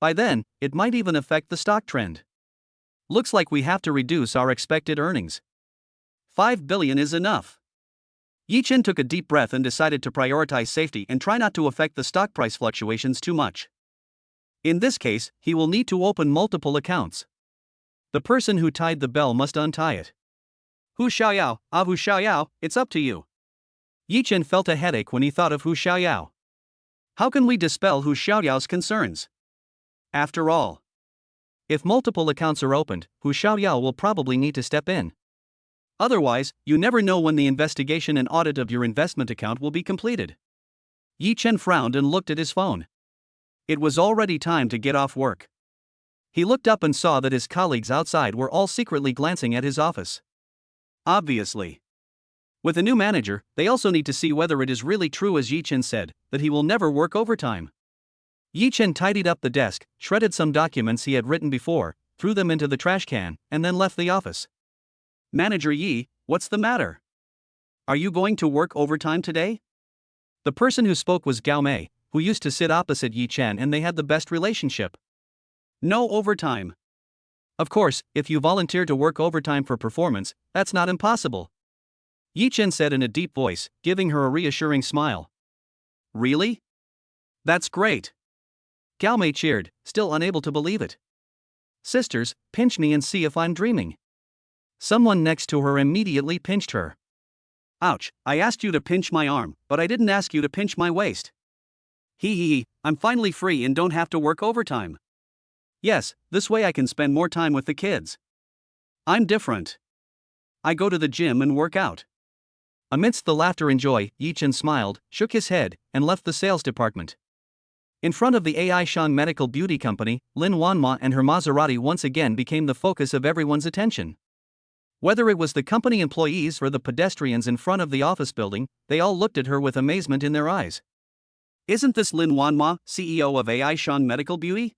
By then, it might even affect the stock trend. Looks like we have to reduce our expected earnings. 5 billion is enough. Yi Chen took a deep breath and decided to prioritize safety and try not to affect the stock price fluctuations too much. In this case, he will need to open multiple accounts. The person who tied the bell must untie it. Hu Xiaoyao, it's up to you. Yi Chen felt a headache when he thought of Hu Xiaoyao. How can we dispel Hu Xiaoyao's concerns? After all, if multiple accounts are opened, Hu Xiaoyao will probably need to step in. Otherwise, you never know when the investigation and audit of your investment account will be completed. Yi Chen frowned and looked at his phone. It was already time to get off work. He looked up and saw that his colleagues outside were all secretly glancing at his office. Obviously. With a new manager, they also need to see whether it is really true, as Yi Chen said, that he will never work overtime. Yi Chen tidied up the desk, shredded some documents he had written before, threw them into the trash can, and then left the office. Manager Yi, what's the matter? Are you going to work overtime today? The person who spoke was Gao Mei, who used to sit opposite Yi Chen, and they had the best relationship. No overtime. Of course, if you volunteer to work overtime for performance, that's not impossible. Yi Chen said in a deep voice, giving her a reassuring smile. Really? That's great. Gao Mei cheered, still unable to believe it. Sisters, pinch me and see if I'm dreaming. Someone next to her immediately pinched her. Ouch, I asked you to pinch my arm, but I didn't ask you to pinch my waist. Hee, I'm finally free and don't have to work overtime. Yes, this way I can spend more time with the kids. I'm different. I go to the gym and work out. Amidst the laughter and joy, Yi Chen smiled, shook his head, and left the sales department. In front of the AI Shang Medical Beauty Company, Lin Wanma and her Maserati once again became the focus of everyone's attention. Whether it was the company employees or the pedestrians in front of the office building, they all looked at her with amazement in their eyes. Isn't this Lin Wanma, CEO of AI Shang Medical Beauty?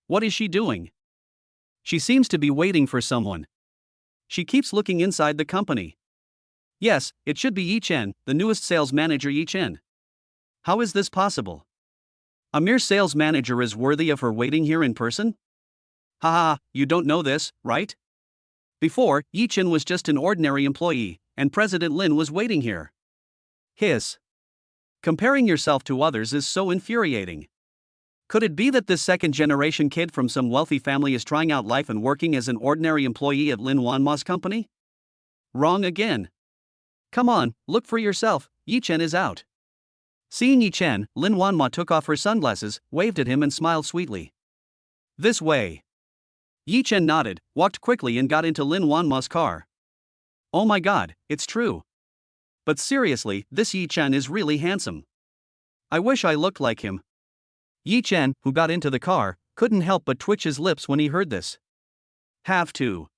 What is she doing? She seems to be waiting for someone. She keeps looking inside the company. Yes, it should be Yi Chen, the newest sales manager Yi Chen. How is this possible? A mere sales manager is worthy of her waiting here in person? Haha, you don't know this, right? Before, Yi Chen was just an ordinary employee, and President Lin was waiting here. Hiss. Comparing yourself to others is so infuriating. Could it be that this second-generation kid from some wealthy family is trying out life and working as an ordinary employee at Lin Wanma's company? Wrong again. Come on, look for yourself, Yi Chen is out. Seeing Yi Chen, Lin Wanma took off her sunglasses, waved at him and smiled sweetly. This way. Yi Chen nodded, walked quickly and got into Lin Wanma's car. Oh my god, it's true. But seriously, this Yi Chen is really handsome. I wish I looked like him. Yi Chen, who got into the car, couldn't help but twitch his lips when he heard this. Have to.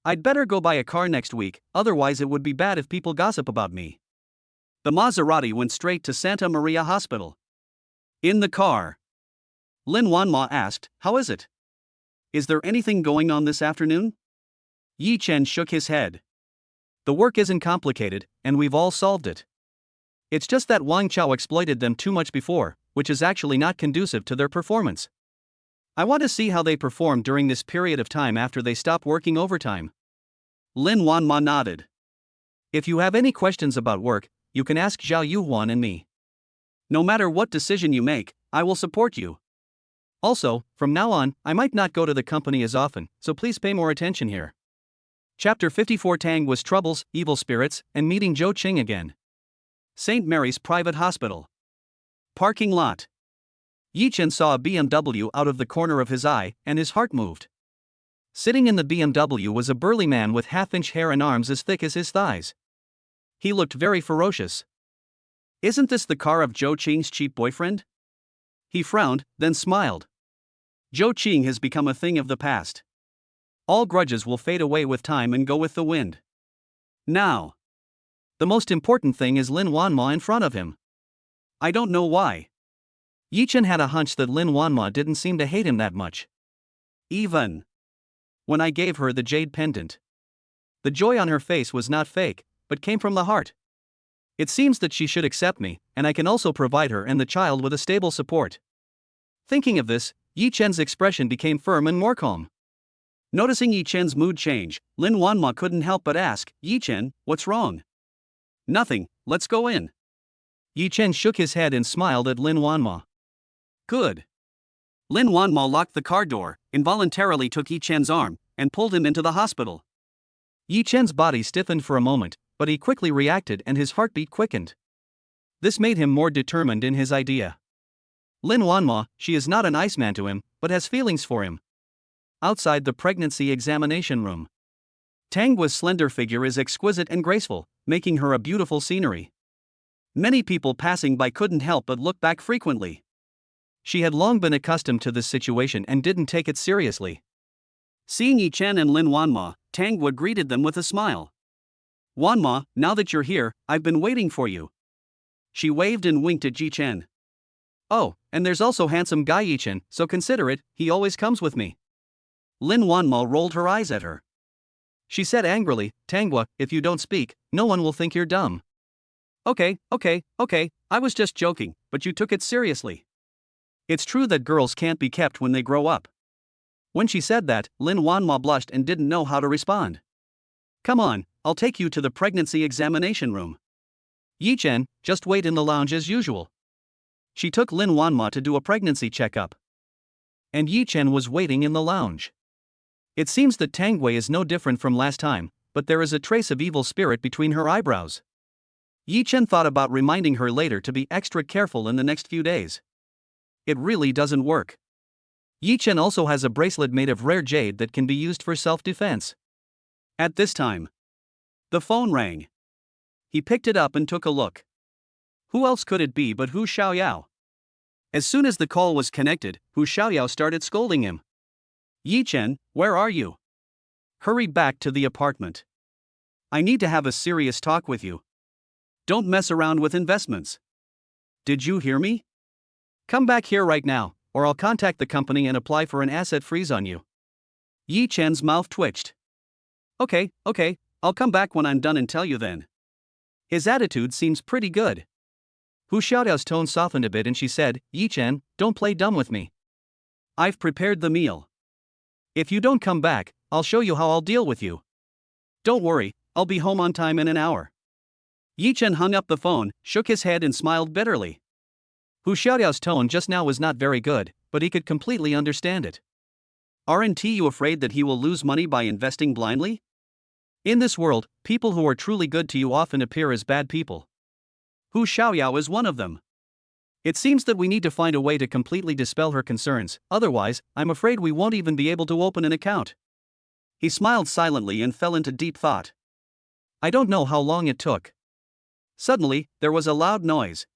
I'd better go buy a car next week, otherwise it would be bad if people gossip about me. The Maserati went straight to Santa Maria Hospital. In the car, Lin Wanma asked, "How is it? Is there anything going on this afternoon?" Yi Chen shook his head. The work isn't complicated, and we've all solved it. It's just that Wang Chao exploited them too much before, which is actually not conducive to their performance. I want to see how they perform during this period of time after they stop working overtime. Lin Wanma nodded. If you have any questions about work, you can ask Zhao Yuhuan and me. No matter what decision you make, I will support you. Also, from now on, I might not go to the company as often, so please pay more attention here. Chapter 54. Tang was troubles, evil spirits, and meeting Zhou Qing again. St. Mary's Private Hospital. Parking lot. Yi Chen saw a BMW out of the corner of his eye, and his heart moved. Sitting in the BMW was a burly man with half-inch hair and arms as thick as his thighs. He looked very ferocious. Isn't this the car of Zhou Qing's cheap boyfriend? He frowned, then smiled. Zhou Qing has become a thing of the past. All grudges will fade away with time and go with the wind. Now, the most important thing is Lin Wanma in front of him. I don't know why. Yi Chen had a hunch that Lin Wanma didn't seem to hate him that much. Even when I gave her the jade pendant. The joy on her face was not fake, but came from the heart. It seems that she should accept me, and I can also provide her and the child with a stable support. Thinking of this, Yi Chen's expression became firm and more calm. Noticing Yi Chen's mood change, Lin Wanma couldn't help but ask, "Yi Chen, what's wrong?" "Nothing, let's go in." Yi Chen shook his head and smiled at Lin Wanma. Good. Lin Wanma locked the car door, involuntarily took Yi Chen's arm, and pulled him into the hospital. Yi Chen's body stiffened for a moment, but he quickly reacted and his heartbeat quickened. This made him more determined in his idea. Lin Wanma, she is not an Iceman to him, but has feelings for him. Outside the pregnancy examination room, Tang Guo's slender figure is exquisite and graceful, making her a beautiful scenery. Many people passing by couldn't help but look back frequently. She had long been accustomed to this situation and didn't take it seriously. Seeing Yi Chen and Lin Wanma, Tangwa greeted them with a smile. Wanma, now that you're here, I've been waiting for you. She waved and winked at Yi Chen. Oh, and there's also handsome guy Yi Chen, so consider it, he always comes with me. Lin Wanma rolled her eyes at her. She said angrily, Tangwa, if you don't speak, no one will think you're dumb. Okay, I was just joking, but you took it seriously. It's true that girls can't be kept when they grow up. When she said that, Lin Wanma blushed and didn't know how to respond. Come on, I'll take you to the pregnancy examination room. Yi Chen, just wait in the lounge as usual. She took Lin Wanma to do a pregnancy checkup. And Yi Chen was waiting in the lounge. It seems that Tangwei is no different from last time, but there is a trace of evil spirit between her eyebrows. Yi Chen thought about reminding her later to be extra careful in the next few days. It really doesn't work. Yi Chen also has a bracelet made of rare jade that can be used for self-defense. At this time, the phone rang. He picked it up and took a look. Who else could it be but Hu Xiaoyao? As soon as the call was connected, Hu Xiaoyao started scolding him. Yi Chen, where are you? Hurry back to the apartment. I need to have a serious talk with you. Don't mess around with investments. Did you hear me? Come back here right now, or I'll contact the company and apply for an asset freeze on you. Yi Chen's mouth twitched. Okay, I'll come back when I'm done and tell you then. His attitude seems pretty good. Hu Xiaoyao's tone softened a bit and she said, Yi Chen, don't play dumb with me. I've prepared the meal. If you don't come back, I'll show you how I'll deal with you. Don't worry, I'll be home on time in an hour. Yi Chen hung up the phone, shook his head and smiled bitterly. Hu Xiaoyao's tone just now was not very good, but he could completely understand it. Aren't you afraid that he will lose money by investing blindly? In this world, people who are truly good to you often appear as bad people. Hu Xiaoyao is one of them. It seems that we need to find a way to completely dispel her concerns, otherwise, I'm afraid we won't even be able to open an account. He smiled silently and fell into deep thought. I don't know how long it took. Suddenly, there was a loud noise.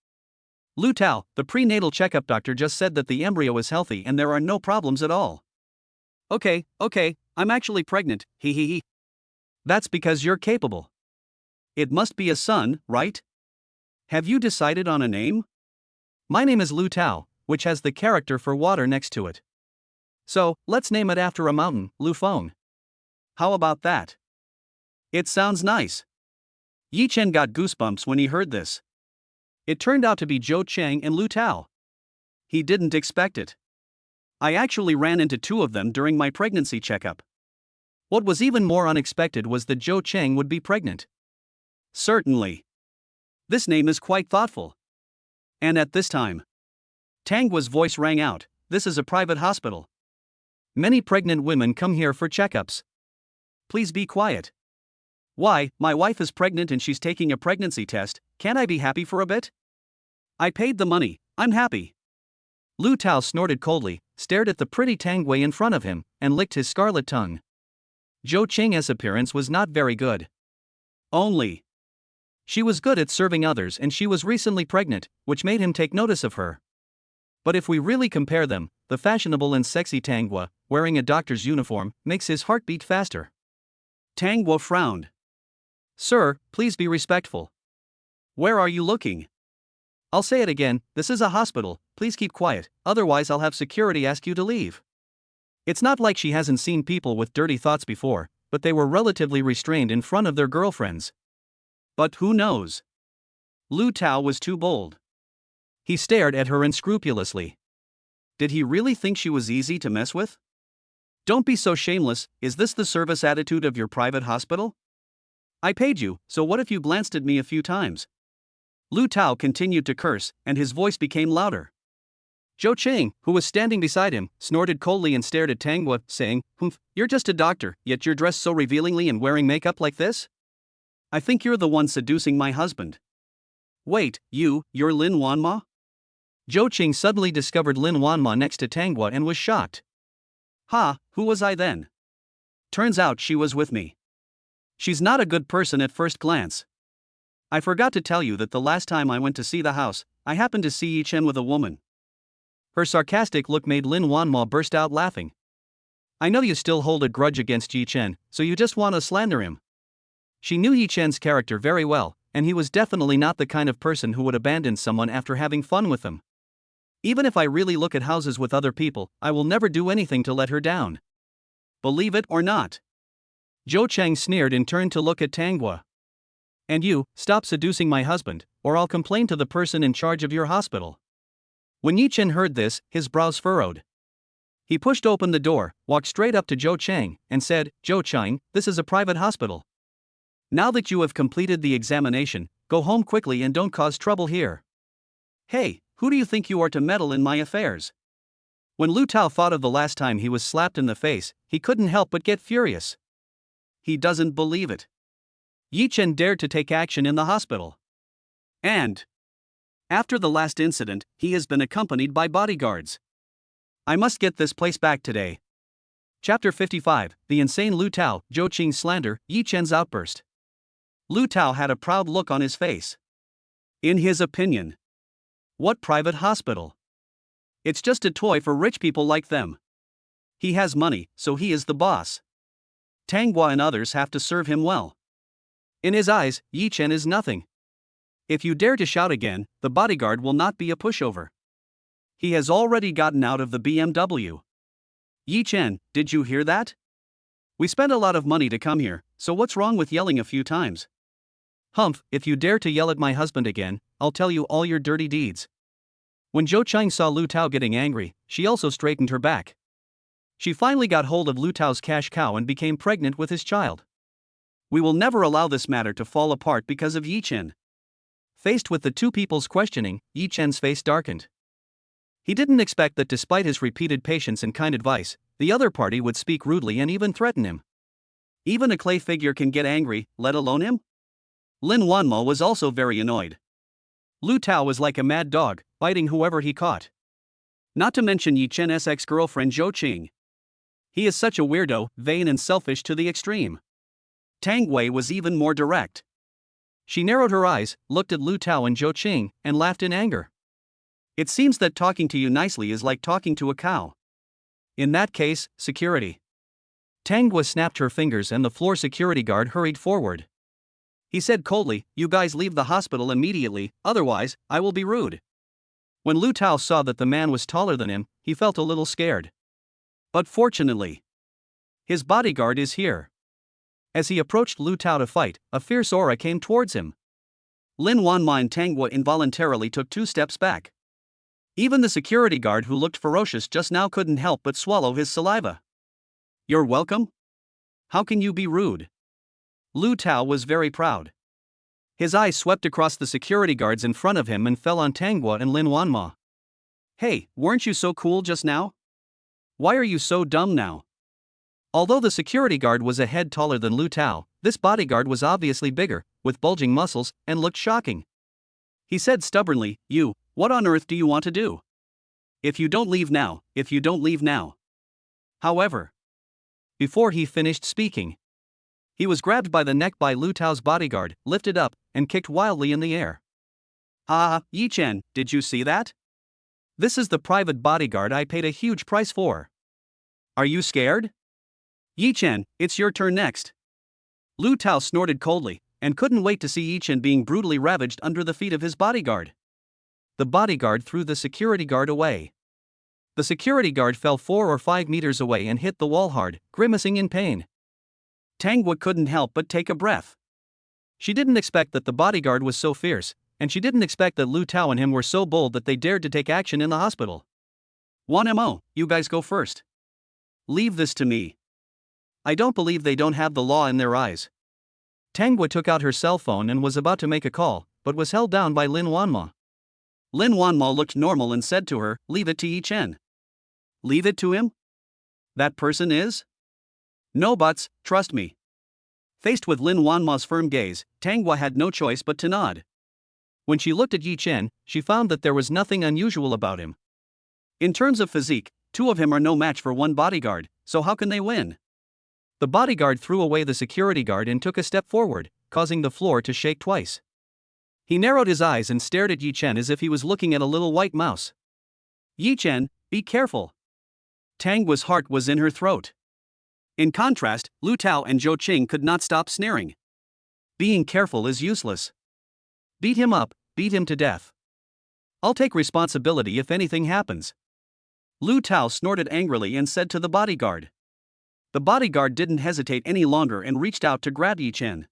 Lu Tao, the prenatal checkup doctor just said that the embryo is healthy and there are no problems at all. Okay, I'm actually pregnant, he. That's because you're capable. It must be a son, right? Have you decided on a name? My name is Lu Tao, which has the character for water next to it. So, let's name it after a mountain, Lu Feng. How about that? It sounds nice. Yi Chen got goosebumps when he heard this. It turned out to be Zhou Cheng and Lu Tao. He didn't expect it. I actually ran into two of them during my pregnancy checkup. What was even more unexpected was that Zhou Cheng would be pregnant. Certainly. This name is quite thoughtful. And at this time, Tangwa's voice rang out, this is a private hospital. Many pregnant women come here for checkups. Please be quiet. Why, my wife is pregnant and she's taking a pregnancy test, can't I be happy for a bit? I paid the money, I'm happy. Lu Tao snorted coldly, stared at the pretty Tangwei in front of him, and licked his scarlet tongue. Zhou Cheng's appearance was not very good. Only. She was good at serving others and she was recently pregnant, which made him take notice of her. But if we really compare them, the fashionable and sexy Tangwa, wearing a doctor's uniform, makes his heart beat faster. Tangwa frowned. Sir, please be respectful. Where are you looking? I'll say it again, this is a hospital, please keep quiet, otherwise I'll have security ask you to leave. It's not like she hasn't seen people with dirty thoughts before, but they were relatively restrained in front of their girlfriends. But who knows? Lu Tao was too bold. He stared at her unscrupulously. Did he really think she was easy to mess with? Don't be so shameless, is this the service attitude of your private hospital? I paid you, so what if you glanced at me a few times? Lu Tao continued to curse, and his voice became louder. Zhou Cheng, who was standing beside him, snorted coldly and stared at Tangwa, saying, Humph, you're just a doctor, yet you're dressed so revealingly and wearing makeup like this? I think you're the one seducing my husband. Wait, you're Lin Wanma? Zhou Cheng suddenly discovered Lin Wanma next to Tangwa and was shocked. Ha, who was I then? Turns out she was with me. She's not a good person at first glance. I forgot to tell you that the last time I went to see the house, I happened to see Yi Chen with a woman. Her sarcastic look made Lin Wanma burst out laughing. I know you still hold a grudge against Yi Chen, so you just want to slander him. She knew Yi Chen's character very well, and he was definitely not the kind of person who would abandon someone after having fun with them. Even if I really look at houses with other people, I will never do anything to let her down. Believe it or not. Zhou Cheng sneered and turned to look at Tang Gua. And you, stop seducing my husband, or I'll complain to the person in charge of your hospital. When Yi Chen heard this, his brows furrowed. He pushed open the door, walked straight up to Zhou Cheng, and said, Zhou Cheng, this is a private hospital. Now that you have completed the examination, go home quickly and don't cause trouble here. Hey, who do you think you are to meddle in my affairs? When Lu Tao thought of the last time he was slapped in the face, he couldn't help but get furious. He doesn't believe it. Yi Chen dared to take action in the hospital. And after the last incident, he has been accompanied by bodyguards. I must get this place back today. Chapter 55, The Insane Lu Tao, Zhou Qing's Slander, Yi Chen's Outburst. Lu Tao had a proud look on his face. In his opinion, what private hospital? It's just a toy for rich people like them. He has money, so he is the boss. Tang Gua and others have to serve him well. In his eyes, Yi Chen is nothing. If you dare to shout again, the bodyguard will not be a pushover. He has already gotten out of the BMW. Yi Chen, did you hear that? We spent a lot of money to come here, so what's wrong with yelling a few times? Humph, if you dare to yell at my husband again, I'll tell you all your dirty deeds. When Zhou Cheng saw Lu Tao getting angry, she also straightened her back. She finally got hold of Lu Tao's cash cow and became pregnant with his child. We will never allow this matter to fall apart because of Yi Chen. Faced with the two people's questioning, Yi Chen's face darkened. He didn't expect that despite his repeated patience and kind advice, the other party would speak rudely and even threaten him. Even a clay figure can get angry, let alone him? Lin Wanmo was also very annoyed. Lu Tao was like a mad dog, biting whoever he caught. Not to mention Yi Chen's ex-girlfriend Zhou Qing. He is such a weirdo, vain and selfish to the extreme. Tang Wei was even more direct. She narrowed her eyes, looked at Lu Tao and Zhou Qing, and laughed in anger. It seems that talking to you nicely is like talking to a cow. In that case, security. Tang Gua snapped her fingers and the floor security guard hurried forward. He said coldly, you guys leave the hospital immediately, otherwise, I will be rude. When Lu Tao saw that the man was taller than him, he felt a little scared. But fortunately, his bodyguard is here. As he approached Lu Tao to fight, a fierce aura came towards him. Lin Wanma and Tang Gua involuntarily took 2 steps back. Even the security guard who looked ferocious just now couldn't help but swallow his saliva. You're welcome? How can you be rude? Lu Tao was very proud. His eyes swept across the security guards in front of him and fell on Tang Gua and Lin Wanma. Hey, weren't you so cool just now? Why are you so dumb now? Although the security guard was a head taller than Lu Tao, this bodyguard was obviously bigger, with bulging muscles, and looked shocking. He said stubbornly, what on earth do you want to do? If you don't leave now. However, before he finished speaking, he was grabbed by the neck by Lu Tao's bodyguard, lifted up, and kicked wildly in the air. Yi Chen, did you see that? This is the private bodyguard I paid a huge price for. Are you scared? Yi Chen, it's your turn next. Lu Tao snorted coldly, and couldn't wait to see Yi Chen being brutally ravaged under the feet of his bodyguard. The bodyguard threw the security guard away. The security guard fell 4 or 5 meters away and hit the wall hard, grimacing in pain. Tang Gua couldn't help but take a breath. She didn't expect that the bodyguard was so fierce, and she didn't expect that Lu Tao and him were so bold that they dared to take action in the hospital. 1mo, you guys go first. Leave this to me. I don't believe they don't have the law in their eyes. Tang Gua took out her cell phone and was about to make a call, but was held down by Lin Wanma. Lin Wanma looked normal and said to her, leave it to Yi Chen. Leave it to him? That person is? No buts, trust me. Faced with Lin Wanma's firm gaze, Tang Gua had no choice but to nod. When she looked at Yi Chen, she found that there was nothing unusual about him. In terms of physique, 2 of him are no match for 1 bodyguard, so how can they win? The bodyguard threw away the security guard and took a step forward, causing the floor to shake twice. He narrowed his eyes and stared at Yi Chen as if he was looking at a little white mouse. Yi Chen, be careful. Tang Guo's heart was in her throat. In contrast, Lu Tao and Zhou Qing could not stop sneering. Being careful is useless. Beat him up, beat him to death. I'll take responsibility if anything happens. Lu Tao snorted angrily and said to the bodyguard. The bodyguard didn't hesitate any longer and reached out to grab Yi Chen.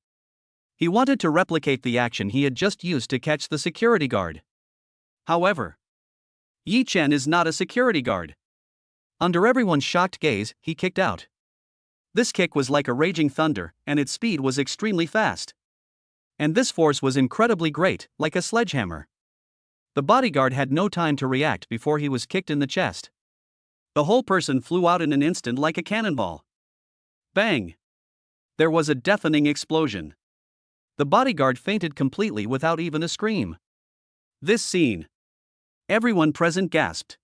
He wanted to replicate the action he had just used to catch the security guard. However, Yi Chen is not a security guard. Under everyone's shocked gaze, he kicked out. This kick was like a raging thunder, and its speed was extremely fast. And this force was incredibly great, like a sledgehammer. The bodyguard had no time to react before he was kicked in the chest. The whole person flew out in an instant like a cannonball. Bang! There was a deafening explosion. The bodyguard fainted completely without even a scream. This scene. Everyone present gasped.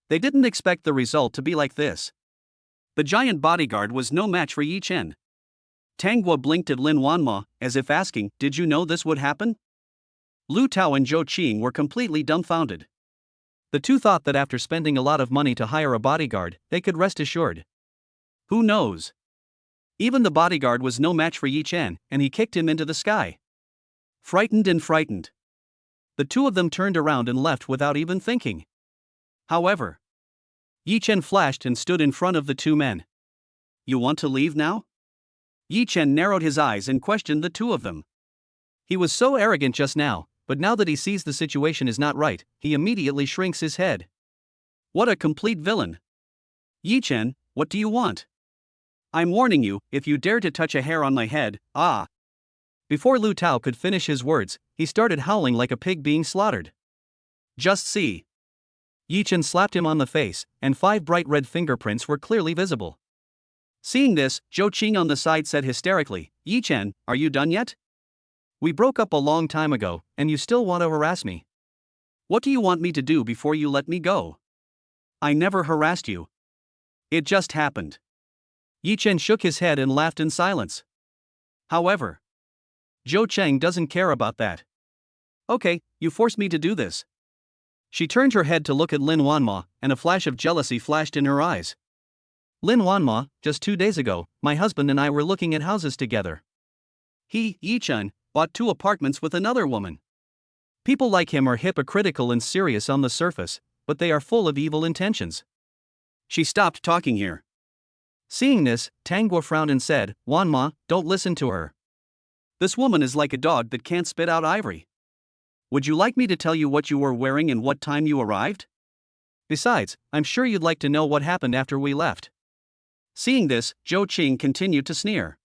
They didn't expect the result to be like this. The giant bodyguard was no match for Yi Chen. Tang Guo blinked at Lin Wanma, as if asking, "Did you know this would happen?" Lu Tao and Zhou Qing were completely dumbfounded. The two thought that after spending a lot of money to hire a bodyguard, they could rest assured. Who knows? Even the bodyguard was no match for Yi Chen, and he kicked him into the sky. Frightened and frightened. The two of them turned around and left without even thinking. However, Yi Chen flashed and stood in front of the two men. You want to leave now? Yi Chen narrowed his eyes and questioned the two of them. He was so arrogant just now, but now that he sees the situation is not right, he immediately shrinks his head. What a complete villain. Yi Chen, what do you want? I'm warning you, if you dare to touch a hair on my head, ah. Before Lu Tao could finish his words, he started howling like a pig being slaughtered. Just see. Yi Chen slapped him on the face, and 5 bright red fingerprints were clearly visible. Seeing this, Zhou Qing on the side said hysterically, Yi Chen, are you done yet? We broke up a long time ago, and you still want to harass me. What do you want me to do before you let me go? I never harassed you. It just happened. Yi Chen shook his head and laughed in silence. However, Zhou Cheng doesn't care about that. Okay, you forced me to do this. She turned her head to look at Lin Wanma, and a flash of jealousy flashed in her eyes. Lin Wanma, just 2 days ago, my husband and I were looking at houses together. He, Yi Chen, bought 2 apartments with another woman. People like him are hypocritical and serious on the surface, but they are full of evil intentions. She stopped talking here. Seeing this, Tang Guo frowned and said, Wanma, don't listen to her. This woman is like a dog that can't spit out ivory. Would you like me to tell you what you were wearing and what time you arrived? Besides, I'm sure you'd like to know what happened after we left. Seeing this, Zhou Qing continued to sneer.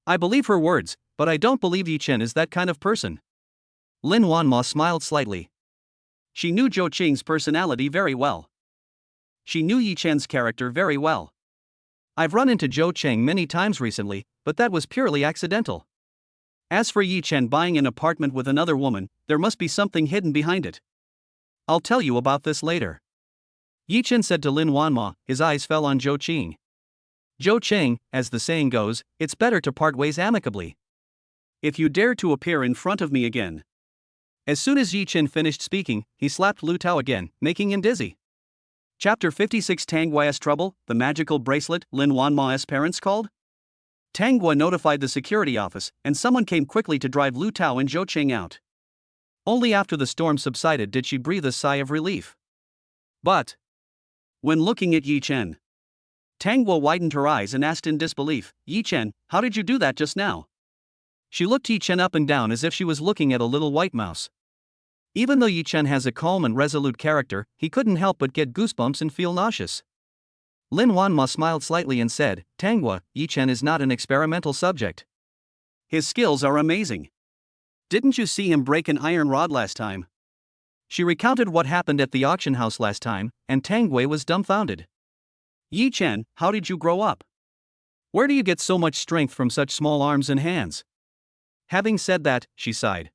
I believe her words, but I don't believe Yi Chen is that kind of person. Lin Wanma smiled slightly. She knew Zhou Qing's personality very well. She knew Yi Chen's character very well. I've run into Zhou Cheng many times recently, but that was purely accidental. As for Yi Chen buying an apartment with another woman, there must be something hidden behind it. I'll tell you about this later. Yi Chen said to Lin Wanma, his eyes fell on Zhou Qing. Zhou Cheng, as the saying goes, it's better to part ways amicably. If you dare to appear in front of me again. As soon as Yi Chen finished speaking, he slapped Lu Tao again, making him dizzy. Chapter 56 Tang Guo's Trouble, the Magical Bracelet, Lin Wanma's parents called? Tang Guo notified the security office, and someone came quickly to drive Lu Tao and Zhou Cheng out. Only after the storm subsided did she breathe a sigh of relief. But, when looking at Yi Chen, Tang Guo widened her eyes and asked in disbelief, Yi Chen, how did you do that just now? She looked Yi Chen up and down as if she was looking at a little white mouse. Even though Yi Chen has a calm and resolute character, he couldn't help but get goosebumps and feel nauseous. Lin Wanma smiled slightly and said, Tang Guo, Yi Chen is not an experimental subject. His skills are amazing. Didn't you see him break an iron rod last time? She recounted what happened at the auction house last time, and Tang Guo was dumbfounded. Yi Chen, how did you grow up? Where do you get so much strength from such small arms and hands? Having said that, she sighed.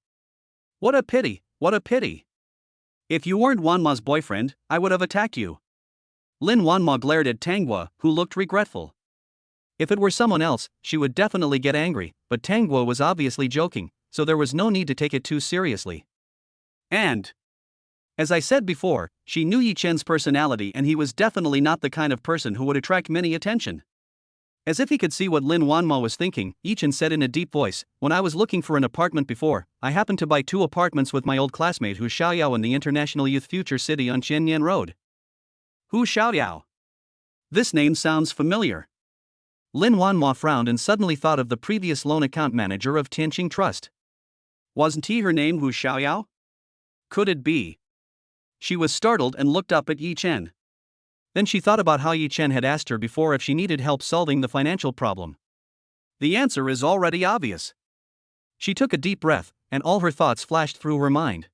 What a pity, what a pity. If you weren't Wanma's boyfriend, I would have attacked you. Lin Wanma glared at Tang Guo, who looked regretful. If it were someone else, she would definitely get angry, but Tang Guo was obviously joking, so there was no need to take it too seriously. And As I said before, she knew Yi Chen's personality and he was definitely not the kind of person who would attract many attention. As if he could see what Lin Wanma was thinking, Yi Chen said in a deep voice, "When I was looking for an apartment before, I happened to buy 2 apartments with my old classmate Hu Xiaoyao in the International Youth Future City on Qianyan Road." Hu Xiaoyao. This name sounds familiar. Lin Wanma frowned and suddenly thought of the previous loan account manager of Tianqing Trust. Wasn't he her name Hu Xiaoyao? Could it be? She was startled and looked up at Yi Chen. Then she thought about how Yi Chen had asked her before if she needed help solving the financial problem. The answer is already obvious. She took a deep breath, and all her thoughts flashed through her mind.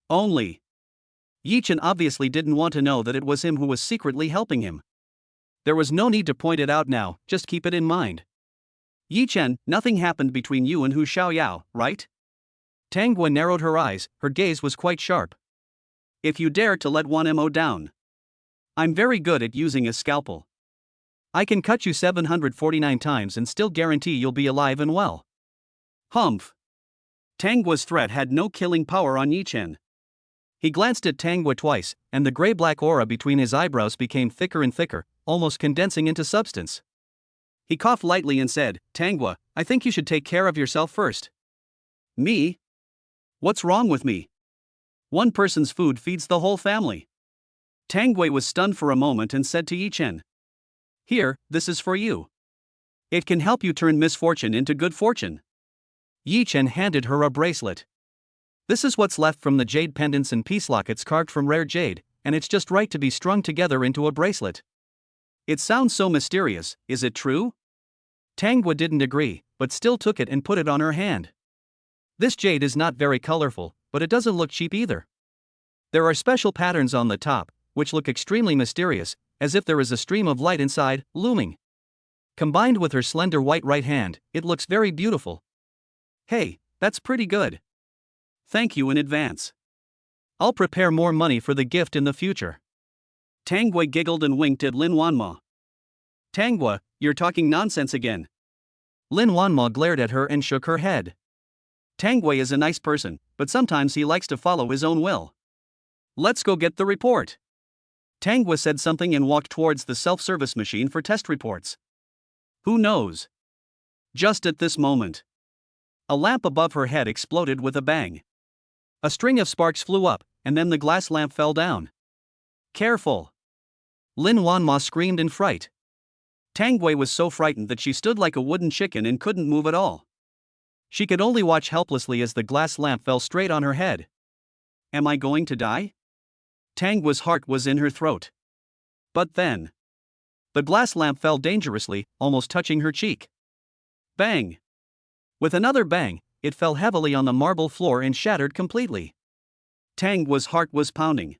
Only. Yi Chen obviously didn't want to know that it was him who was secretly helping him. There was no need to point it out now, just keep it in mind. Yi Chen, nothing happened between you and Hu Xiaoyao, right? Tang Gua narrowed her eyes, her gaze was quite sharp. If you dare to let one mo down. I'm very good at using a scalpel. I can cut you 749 times and still guarantee you'll be alive and well. Humph. Tang Gua's threat had no killing power on Yi Chen. He glanced at Tang Gua twice, and the gray-black aura between his eyebrows became thicker and thicker, almost condensing into substance. He coughed lightly and said, "Tang Gua, I think you should take care of yourself first." Me? What's wrong with me? One person's food feeds the whole family. Tang Gui was stunned for a moment and said to Yi Chen, "Here, this is for you. It can help you turn misfortune into good fortune." Yi Chen handed her a bracelet. "This is what's left from the jade pendants and peace lockets carved from rare jade, and it's just right to be strung together into a bracelet." It sounds so mysterious, is it true? Tang Gui didn't agree, but still took it and put it on her hand. This jade is not very colorful, but it doesn't look cheap either. There are special patterns on the top, which look extremely mysterious, as if there is a stream of light inside, looming. Combined with her slender white right hand, it looks very beautiful. Hey, that's pretty good. Thank you in advance. I'll prepare more money for the gift in the future. Tang Gui giggled and winked at Lin Wanma. Tang Gui, you're talking nonsense again. Lin Wanma glared at her and shook her head. Tang Gui is a nice person, but sometimes he likes to follow his own will. Let's go get the report. Tang Gui said something and walked towards the self-service machine for test reports. Who knows? Just at this moment, a lamp above her head exploded with a bang. A string of sparks flew up, and then the glass lamp fell down. Careful! Lin Wanma screamed in fright. Tang Gui was so frightened that she stood like a wooden chicken and couldn't move at all. She could only watch helplessly as the glass lamp fell straight on her head. Am I going to die? Tang Gui's heart was in her throat. But then, the glass lamp fell dangerously, almost touching her cheek. Bang! With another bang, it fell heavily on the marble floor and shattered completely. Tang Gui's heart was pounding.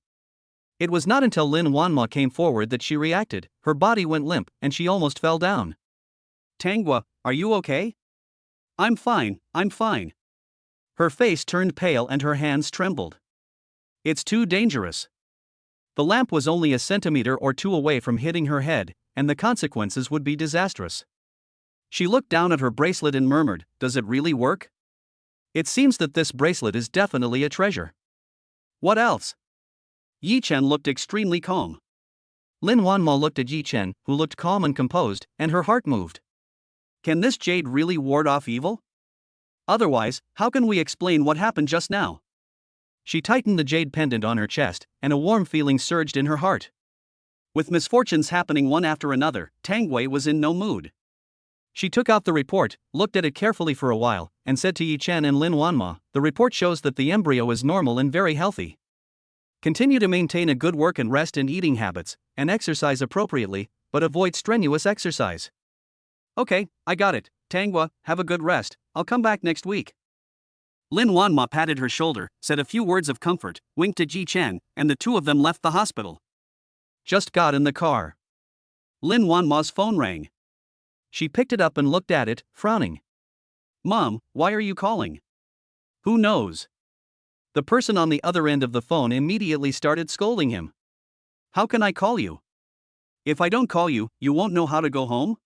It was not until Lin Wanma came forward that she reacted. Her body went limp, and she almost fell down. Tang Gui, are you okay? I'm fine, I'm fine. Her face turned pale and her hands trembled. It's too dangerous. The lamp was only a centimeter or two away from hitting her head, and the consequences would be disastrous. She looked down at her bracelet and murmured, "Does it really work? It seems that this bracelet is definitely a treasure." What else? Yi Chen looked extremely calm. Lin Wanma looked at Yi Chen, who looked calm and composed, and her heart moved. Can this jade really ward off evil? Otherwise, how can we explain what happened just now? She tightened the jade pendant on her chest, and a warm feeling surged in her heart. With misfortunes happening one after another, Tang Gui was in no mood. She took out the report, looked at it carefully for a while, and said to Yi Chen and Lin Wanma, "The report shows that the embryo is normal and very healthy. Continue to maintain a good work and rest and eating habits, and exercise appropriately, but avoid strenuous exercise." Okay, I got it. Tang Gui, have a good rest, I'll come back next week. Lin Wanma patted her shoulder, said a few words of comfort, winked at Yi Chen, and the two of them left the hospital. Just got in the car. Lin Wanma's phone rang. She picked it up and looked at it, frowning. Mom, why are you calling? Who knows? The person on the other end of the phone immediately started scolding him. How can I call you? If I don't call you, you won't know how to go home?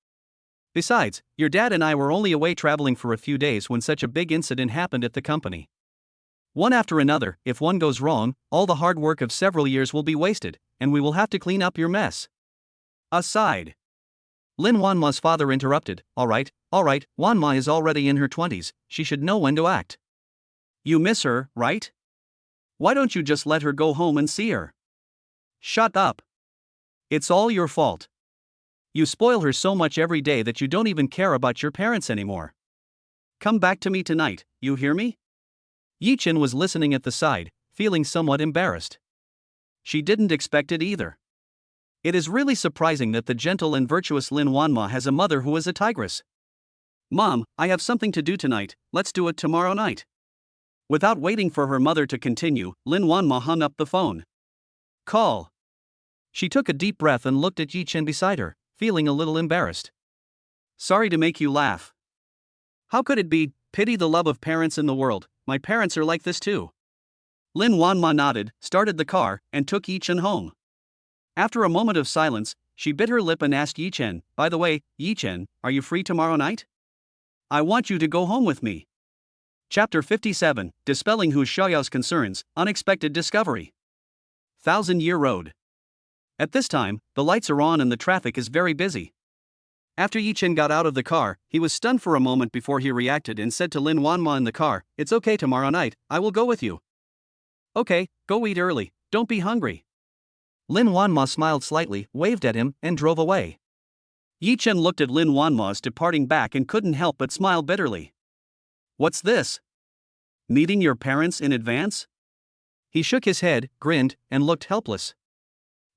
Besides, your dad and I were only away traveling for a few days when such a big incident happened at the company. One after another. If one goes wrong, all the hard work of several years will be wasted, and we will have to clean up your mess. Aside. Lin Wanma's father interrupted. All right, Wanma is already in her 20s, she should know when to act. You miss her, right? Why don't you just let her go home and see her? Shut up. It's all your fault. You spoil her so much every day that you don't even care about your parents anymore. Come back to me tonight, you hear me? Yi-Chen was listening at the side, feeling somewhat embarrassed. She didn't expect it either. It is really surprising that the gentle and virtuous Lin Wanma has a mother who is a tigress. Mom, I have something to do tonight, let's do it tomorrow night. Without waiting for her mother to continue, Lin Wanma hung up the phone. Call. She took a deep breath and looked at Yi-Chen beside her, feeling a little embarrassed. Sorry to make you laugh. How could it be? Pity the love of parents in the world, my parents are like this too. Lin Wanma nodded, started the car, and took Yi-Chen home. After a moment of silence, she bit her lip and asked Yi-Chen, by the way, Yi-Chen, are you free tomorrow night? I want you to go home with me. Chapter 57, Dispelling Hu Xiaoyao's Concerns, Unexpected Discovery. 1000-Year Road. At this time, the lights are on and the traffic is very busy. After Yi-Chen got out of the car, he was stunned for a moment before he reacted and said to Lin Wanma in the car, it's okay tomorrow night, I will go with you. Okay, go eat early, don't be hungry. Lin Wanma smiled slightly, waved at him, and drove away. Yi-Chen looked at Lin Wanma's departing back and couldn't help but smile bitterly. What's this? Meeting your parents in advance? He shook his head, grinned, and looked helpless.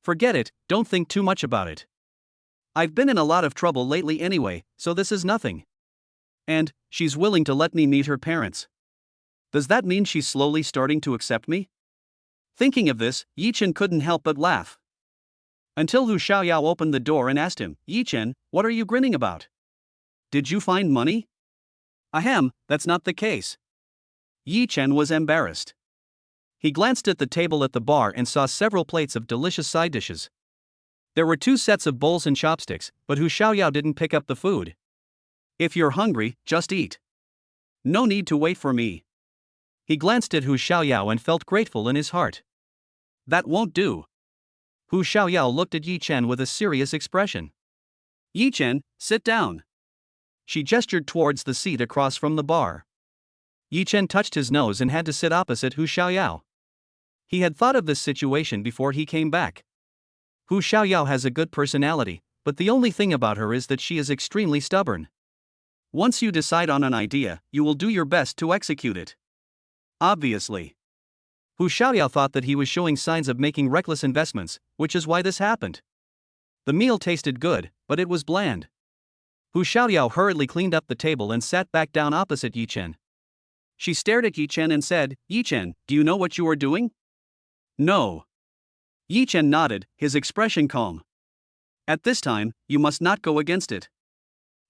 Forget it, don't think too much about it. I've been in a lot of trouble lately anyway, so this is nothing. And, she's willing to let me meet her parents. Does that mean she's slowly starting to accept me? Thinking of this, Yi-Chen couldn't help but laugh. Until Hu Xiaoyao opened the door and asked him, Yi-Chen, what are you grinning about? Did you find money? Ahem, that's not the case. Yi-Chen was embarrassed. He glanced at the table at the bar and saw several plates of delicious side dishes. There were 2 sets of bowls and chopsticks, but Hu Xiaoyao didn't pick up the food. If you're hungry, just eat. No need to wait for me. He glanced at Hu Xiaoyao and felt grateful in his heart. That won't do. Hu Xiaoyao looked at Yi-Chen with a serious expression. Yi-Chen, sit down. She gestured towards the seat across from the bar. Yi-Chen touched his nose and had to sit opposite Hu Xiaoyao. He had thought of this situation before he came back. Hu Xiaoyao has a good personality, but the only thing about her is that she is extremely stubborn. Once you decide on an idea, you will do your best to execute it. Obviously. Hu Xiaoyao thought that he was showing signs of making reckless investments, which is why this happened. The meal tasted good, but it was bland. Hu Xiaoyao hurriedly cleaned up the table and sat back down opposite Yi-Chen. She stared at Yi-Chen and said, Yi-Chen, do you know what you are doing? No. Yi-Chen nodded, his expression calm. At this time, you must not go against it.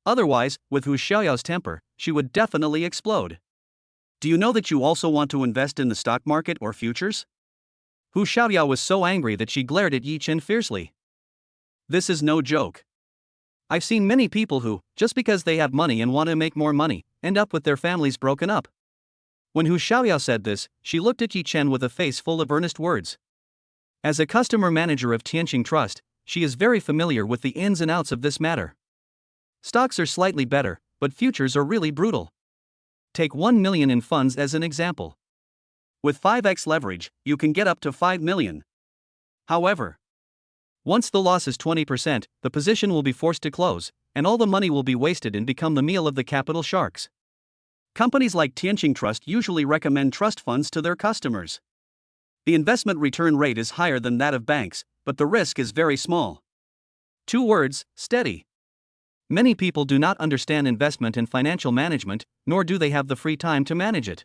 Otherwise, with Hu Xiaoyao's temper, she would definitely explode. Do you know that you also want to invest in the stock market or futures? Hu Xiaoyao was so angry that she glared at Yi-Chen fiercely. This is no joke. I've seen many people who, just because they have money and want to make more money, end up with their families broken up. When Hu Xiaoyao said this, she looked at Yi-Chen with a face full of earnest words. As a customer manager of Tianqing Trust, she is very familiar with the ins and outs of this matter. Stocks are slightly better, but futures are really brutal. Take 1 million in funds as an example. With 5x leverage, you can get up to 5 million. However, once the loss is 20%, the position will be forced to close, and all the money will be wasted and become the meal of the capital sharks. Companies like Tianqing Trust usually recommend trust funds to their customers. The investment return rate is higher than that of banks, but the risk is very small. 2 words, steady. Many people do not understand investment and financial management, nor do they have the free time to manage it.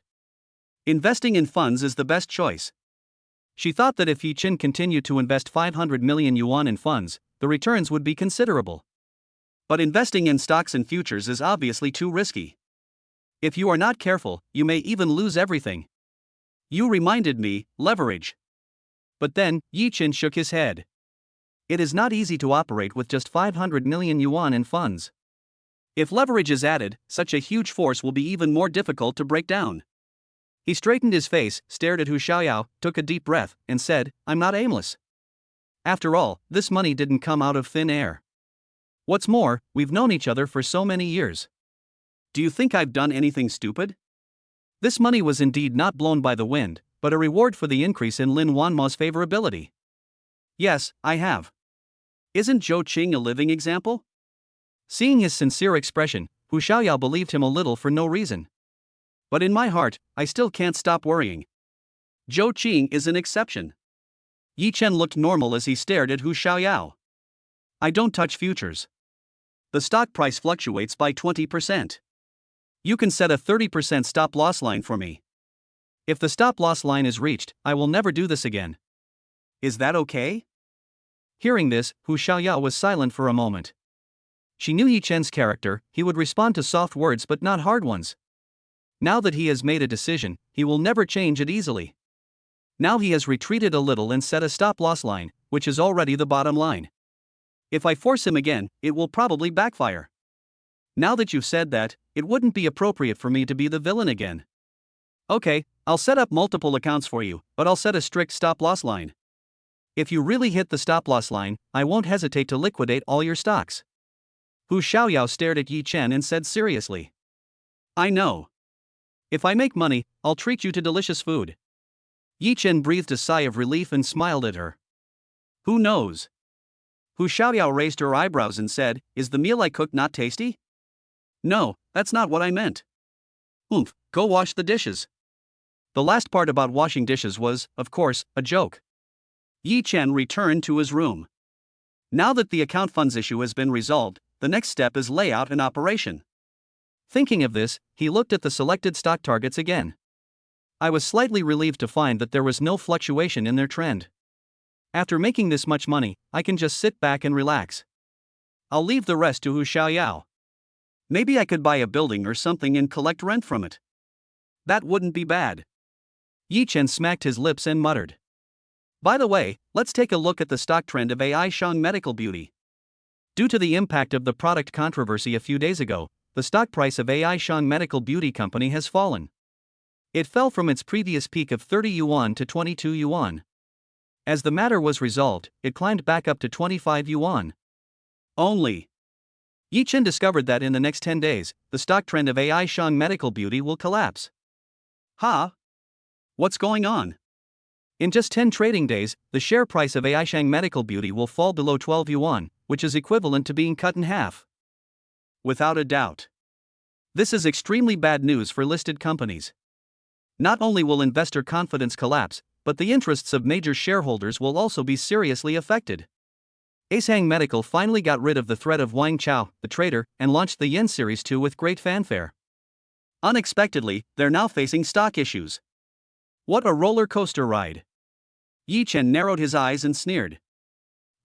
Investing in funds is the best choice. She thought that if Yi-Chen continued to invest 500 million yuan in funds, the returns would be considerable. But investing in stocks and futures is obviously too risky. If you are not careful, you may even lose everything. You reminded me, leverage. But then, Yi-Chen shook his head. It is not easy to operate with just 500 million yuan in funds. If leverage is added, such a huge force will be even more difficult to break down. He straightened his face, stared at Hu Xiaoyao, took a deep breath, and said, "I'm not aimless. After all, this money didn't come out of thin air. What's more, we've known each other for so many years. Do you think I've done anything stupid?" This money was indeed not blown by the wind, but a reward for the increase in Lin Wanma's favorability. "Yes, I have. Isn't Zhou Qing a living example?" Seeing his sincere expression, Hu Xiaoyao believed him a little for no reason. "But in my heart, I still can't stop worrying. Zhou Qing is an exception." Yi Chen looked normal as he stared at Hu Xiaoyao. "I don't touch futures. The stock price fluctuates by 20%. You can set a 30% stop loss line for me. If the stop loss line is reached, I will never do this again." "Is that okay?" Hearing this, Hu Xiaoyao was silent for a moment. She knew Yi Chen's character, he would respond to soft words but not hard ones. Now that he has made a decision, he will never change it easily. Now he has retreated a little and set a stop loss line, which is already the bottom line. "If I force him again, it will probably backfire. Now that you've said that, it wouldn't be appropriate for me to be the villain again." "Okay, I'll set up multiple accounts for you, but I'll set a strict stop loss line. If you really hit the stop loss line, I won't hesitate to liquidate all your stocks." Hu Xiaoyao stared at Yi Chen and said seriously, "I know. If I make money, I'll treat you to delicious food." Yi Chen breathed a sigh of relief and smiled at her. "Who knows?" Hu Xiaoyao raised her eyebrows and said, "Is the meal I cooked not tasty?" "No, that's not what I meant." "Oomph, go wash the dishes." The last part about washing dishes was, of course, a joke. Yi Chen returned to his room. Now that the account funds issue has been resolved, the next step is layout and operation. Thinking of this, he looked at the selected stock targets again. I was slightly relieved to find that there was no fluctuation in their trend. After making this much money, I can just sit back and relax. I'll leave the rest to Hu Xiaoyao. Maybe I could buy a building or something and collect rent from it. That wouldn't be bad." Yi Chen smacked his lips and muttered. "By the way, let's take a look at the stock trend of AI Shang Medical Beauty." Due to the impact of the product controversy a few days ago, the stock price of AI Shang Medical Beauty Company has fallen. It fell from its previous peak of 30 yuan to 22 yuan. As the matter was resolved, it climbed back up to 25 yuan. Only. Yi Chen discovered that in the next 10 days, the stock trend of AI Shang Medical Beauty will collapse. Huh? What's going on? In just 10 trading days, the share price of AI Shang Medical Beauty will fall below 12 yuan, which is equivalent to being cut in half. Without a doubt. This is extremely bad news for listed companies. Not only will investor confidence collapse, but the interests of major shareholders will also be seriously affected. Aishang Medical finally got rid of the threat of Wang Chao, the trader, and launched the Yen Series 2 with great fanfare. Unexpectedly, they're now facing stock issues. What a roller coaster ride. Yi Chen narrowed his eyes and sneered.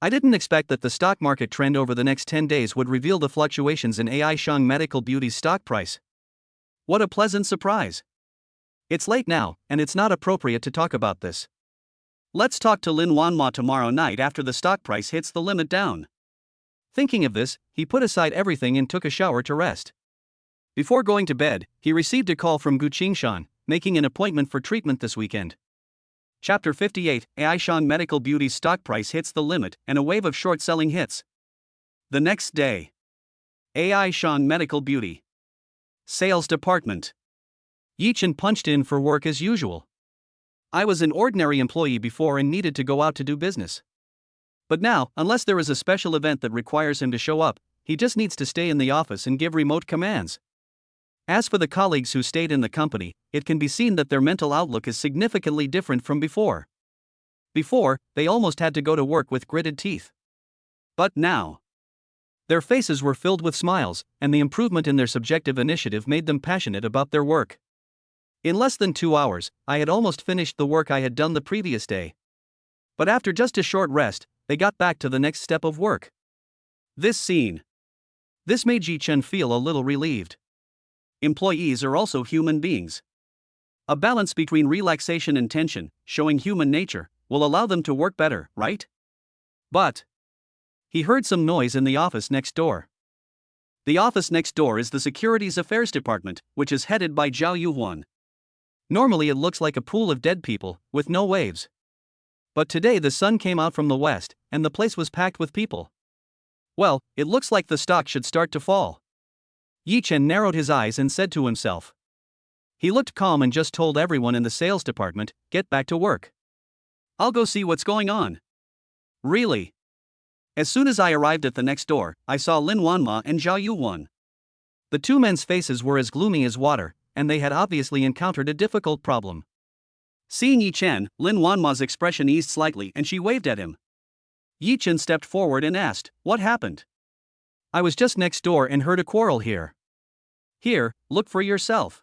I didn't expect that the stock market trend over the next 10 days would reveal the fluctuations in AI Shang Medical Beauty's stock price. What a pleasant surprise. It's late now, and it's not appropriate to talk about this. Let's talk to Lin Wanma tomorrow night after the stock price hits the limit down. Thinking of this, he put aside everything and took a shower to rest. Before going to bed, he received a call from Gu Qingshan, making an appointment for treatment this weekend. Chapter 58, AI Shang Medical Beauty's stock price hits the limit and a wave of short selling hits. The next day. AI Shang Medical Beauty. Sales Department. Yi Chen punched in for work as usual. I was an ordinary employee before and needed to go out to do business. But now, unless there is a special event that requires him to show up, he just needs to stay in the office and give remote commands. As for the colleagues who stayed in the company, it can be seen that their mental outlook is significantly different from before. Before, they almost had to go to work with gritted teeth. But now, their faces were filled with smiles, and the improvement in their subjective initiative made them passionate about their work. In less than 2 hours, I had almost finished the work I had done the previous day. But after just a short rest, they got back to the next step of work. This made Yi Chen feel a little relieved. Employees are also human beings. A balance between relaxation and tension, showing human nature, will allow them to work better, right? But he heard some noise in the office next door. The office next door is the Securities Affairs Department, which is headed by Zhao Yuhuan. Normally it looks like a pool of dead people, with no waves. But today the sun came out from the west, and the place was packed with people. Well, it looks like the stock should start to fall. Yi Chen narrowed his eyes and said to himself. He looked calm and just told everyone in the sales department, get back to work. I'll go see what's going on. Really? As soon as I arrived at the next door, I saw Lin Wanma and Zhao Yuwan. The two men's faces were as gloomy as water, and they had obviously encountered a difficult problem. Seeing Yi Chen, Lin Wanma's expression eased slightly and she waved at him. Yi Chen stepped forward and asked, what happened? I was just next door and heard a quarrel here. Here, look for yourself.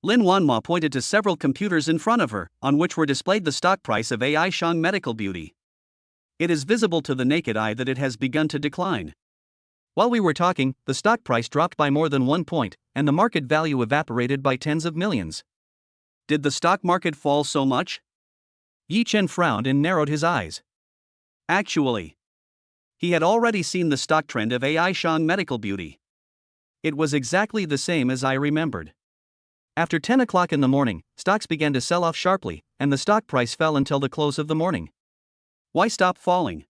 Lin Wanma pointed to several computers in front of her, on which were displayed the stock price of AI Shang Medical Beauty. It is visible to the naked eye that it has begun to decline. While we were talking, the stock price dropped by more than 1 point, and the market value evaporated by tens of millions. Did the stock market fall so much? Yi Chen frowned and narrowed his eyes. Actually, he had already seen the stock trend of AI Shang Medical Beauty. It was exactly the same as I remembered. After 10 o'clock in the morning, stocks began to sell off sharply, and the stock price fell until the close of the morning. Why stop falling?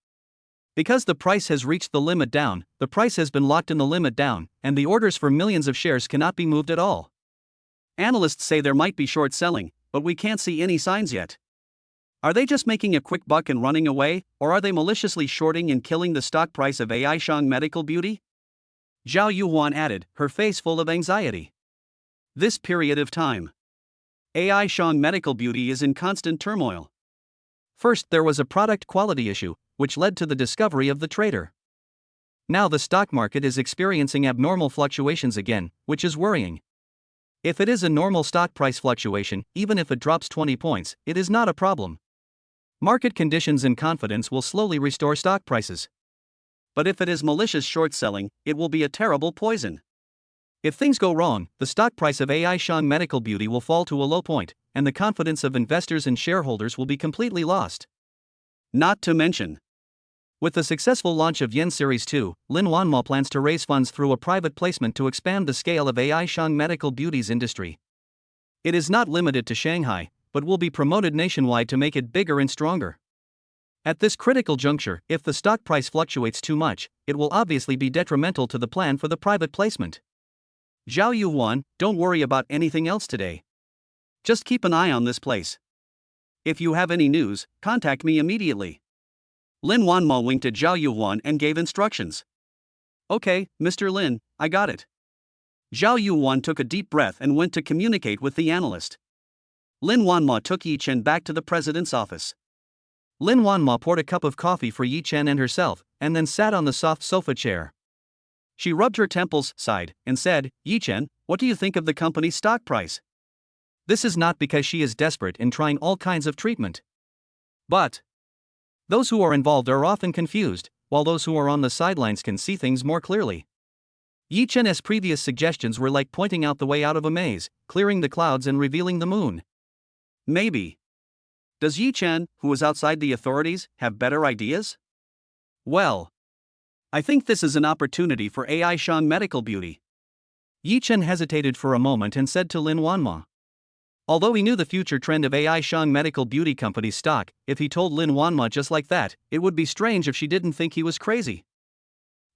Because the price has reached the limit down, the price has been locked in the limit down, and the orders for millions of shares cannot be moved at all. Analysts say there might be short selling, but we can't see any signs yet. Are they just making a quick buck and running away, or are they maliciously shorting and killing the stock price of AI Shang Medical Beauty? Zhao Yuan added, her face full of anxiety. This period of time, AI Shang Medical Beauty is in constant turmoil. First, there was a product quality issue, which led to the discovery of the traitor. Now the stock market is experiencing abnormal fluctuations again, which is worrying. If it is a normal stock price fluctuation, even if it drops 20 points, it is not a problem. Market conditions and confidence will slowly restore stock prices. But if it is malicious short selling, it will be a terrible poison. If things go wrong, the stock price of AI Shang Medical Beauty will fall to a low point, and the confidence of investors and shareholders will be completely lost. Not to mention, with the successful launch of Yen Series 2, Lin Wanma plans to raise funds through a private placement to expand the scale of AI Shang Medical Beauty's industry. It is not limited to Shanghai, but will be promoted nationwide to make it bigger and stronger. At this critical juncture, if the stock price fluctuates too much, it will obviously be detrimental to the plan for the private placement. Zhao Yuan, don't worry about anything else today. Just keep an eye on this place. If you have any news, contact me immediately. Lin Wanma winked at Zhao Yuan and gave instructions. Okay, Mr. Lin, I got it. Zhao Yuan took a deep breath and went to communicate with the analyst. Lin Wanma took Yi Chen back to the president's office. Lin Wanma poured a cup of coffee for Yi Chen and herself, and then sat on the soft sofa chair. She rubbed her temples, sighed, and said, Yi Chen, what do you think of the company's stock price? This is not because she is desperate in trying all kinds of treatment. But those who are involved are often confused, while those who are on the sidelines can see things more clearly. Yi Chen's previous suggestions were like pointing out the way out of a maze, clearing the clouds and revealing the moon. Maybe. Does Yi Chen, who is outside the authorities, have better ideas? Well, I think this is an opportunity for AI Shang Medical Beauty. Yi Chen hesitated for a moment and said to Lin Wanma. Although he knew the future trend of AI Shang Medical Beauty Company's stock, if he told Lin Wanma just like that, it would be strange if she didn't think he was crazy.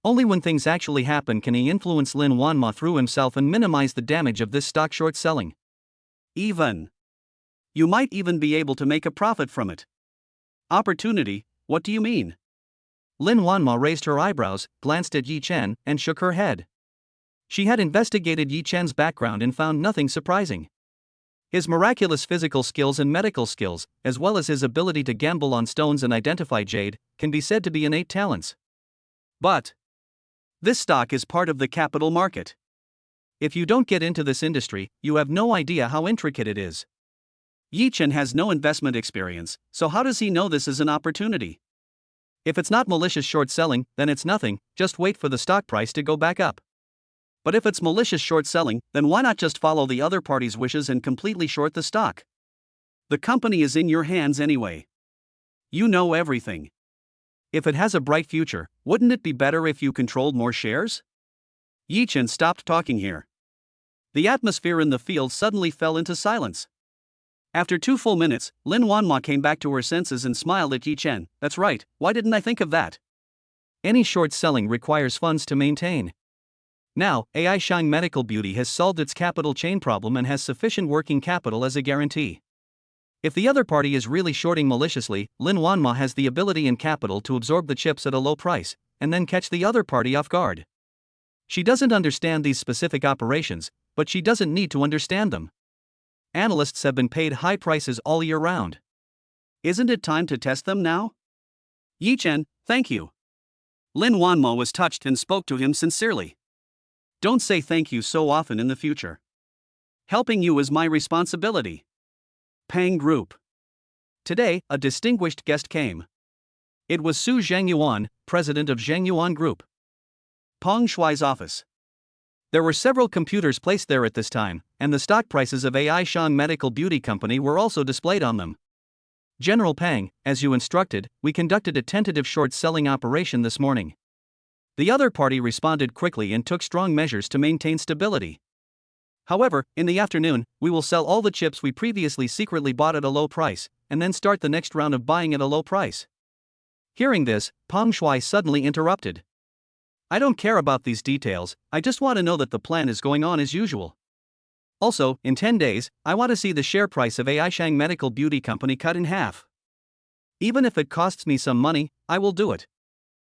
Only when things actually happen can he influence Lin Wanma through himself and minimize the damage of this stock short selling. You might even be able to make a profit from it. Opportunity, what do you mean? Lin Wanma raised her eyebrows, glanced at Yi Chen, and shook her head. She had investigated Yi Chen's background and found nothing surprising. His miraculous physical skills and medical skills, as well as his ability to gamble on stones and identify jade, can be said to be innate talents. But this stock is part of the capital market. If you don't get into this industry, you have no idea how intricate it is. Yi Chen has no investment experience, so how does he know this is an opportunity? If it's not malicious short selling, then it's nothing, just wait for the stock price to go back up. But if it's malicious short selling, then why not just follow the other party's wishes and completely short the stock? The company is in your hands anyway. You know everything. If it has a bright future, wouldn't it be better if you controlled more shares? Yi Chen stopped talking here. The atmosphere in the field suddenly fell into silence. After 2 full minutes, Lin Wanma came back to her senses and smiled at Yi Chen. That's right, why didn't I think of that? Any short selling requires funds to maintain. Now, AI Shang Medical Beauty has solved its capital chain problem and has sufficient working capital as a guarantee. If the other party is really shorting maliciously, Lin Wanma has the ability and capital to absorb the chips at a low price, and then catch the other party off guard. She doesn't understand these specific operations, but she doesn't need to understand them. Analysts have been paid high prices all year round. Isn't it time to test them now? Yi Chen, thank you. Lin Wanma was touched and spoke to him sincerely. Don't say thank you so often in the future. Helping you is my responsibility. Pang Group. Today, a distinguished guest came. It was Su Zhangyuan, president of Zhangyuan Group. Peng Shuai's office. There were several computers placed there at this time, and the stock prices of AI Shang Medical Beauty Company were also displayed on them. General Pang, as you instructed, we conducted a tentative short selling operation this morning. The other party responded quickly and took strong measures to maintain stability. However, in the afternoon, we will sell all the chips we previously secretly bought at a low price, and then start the next round of buying at a low price. Hearing this, Peng Shuai suddenly interrupted. I don't care about these details, I just want to know that the plan is going on as usual. Also, in 10 days, I want to see the share price of AI Shang Medical Beauty Company cut in half. Even if it costs me some money, I will do it.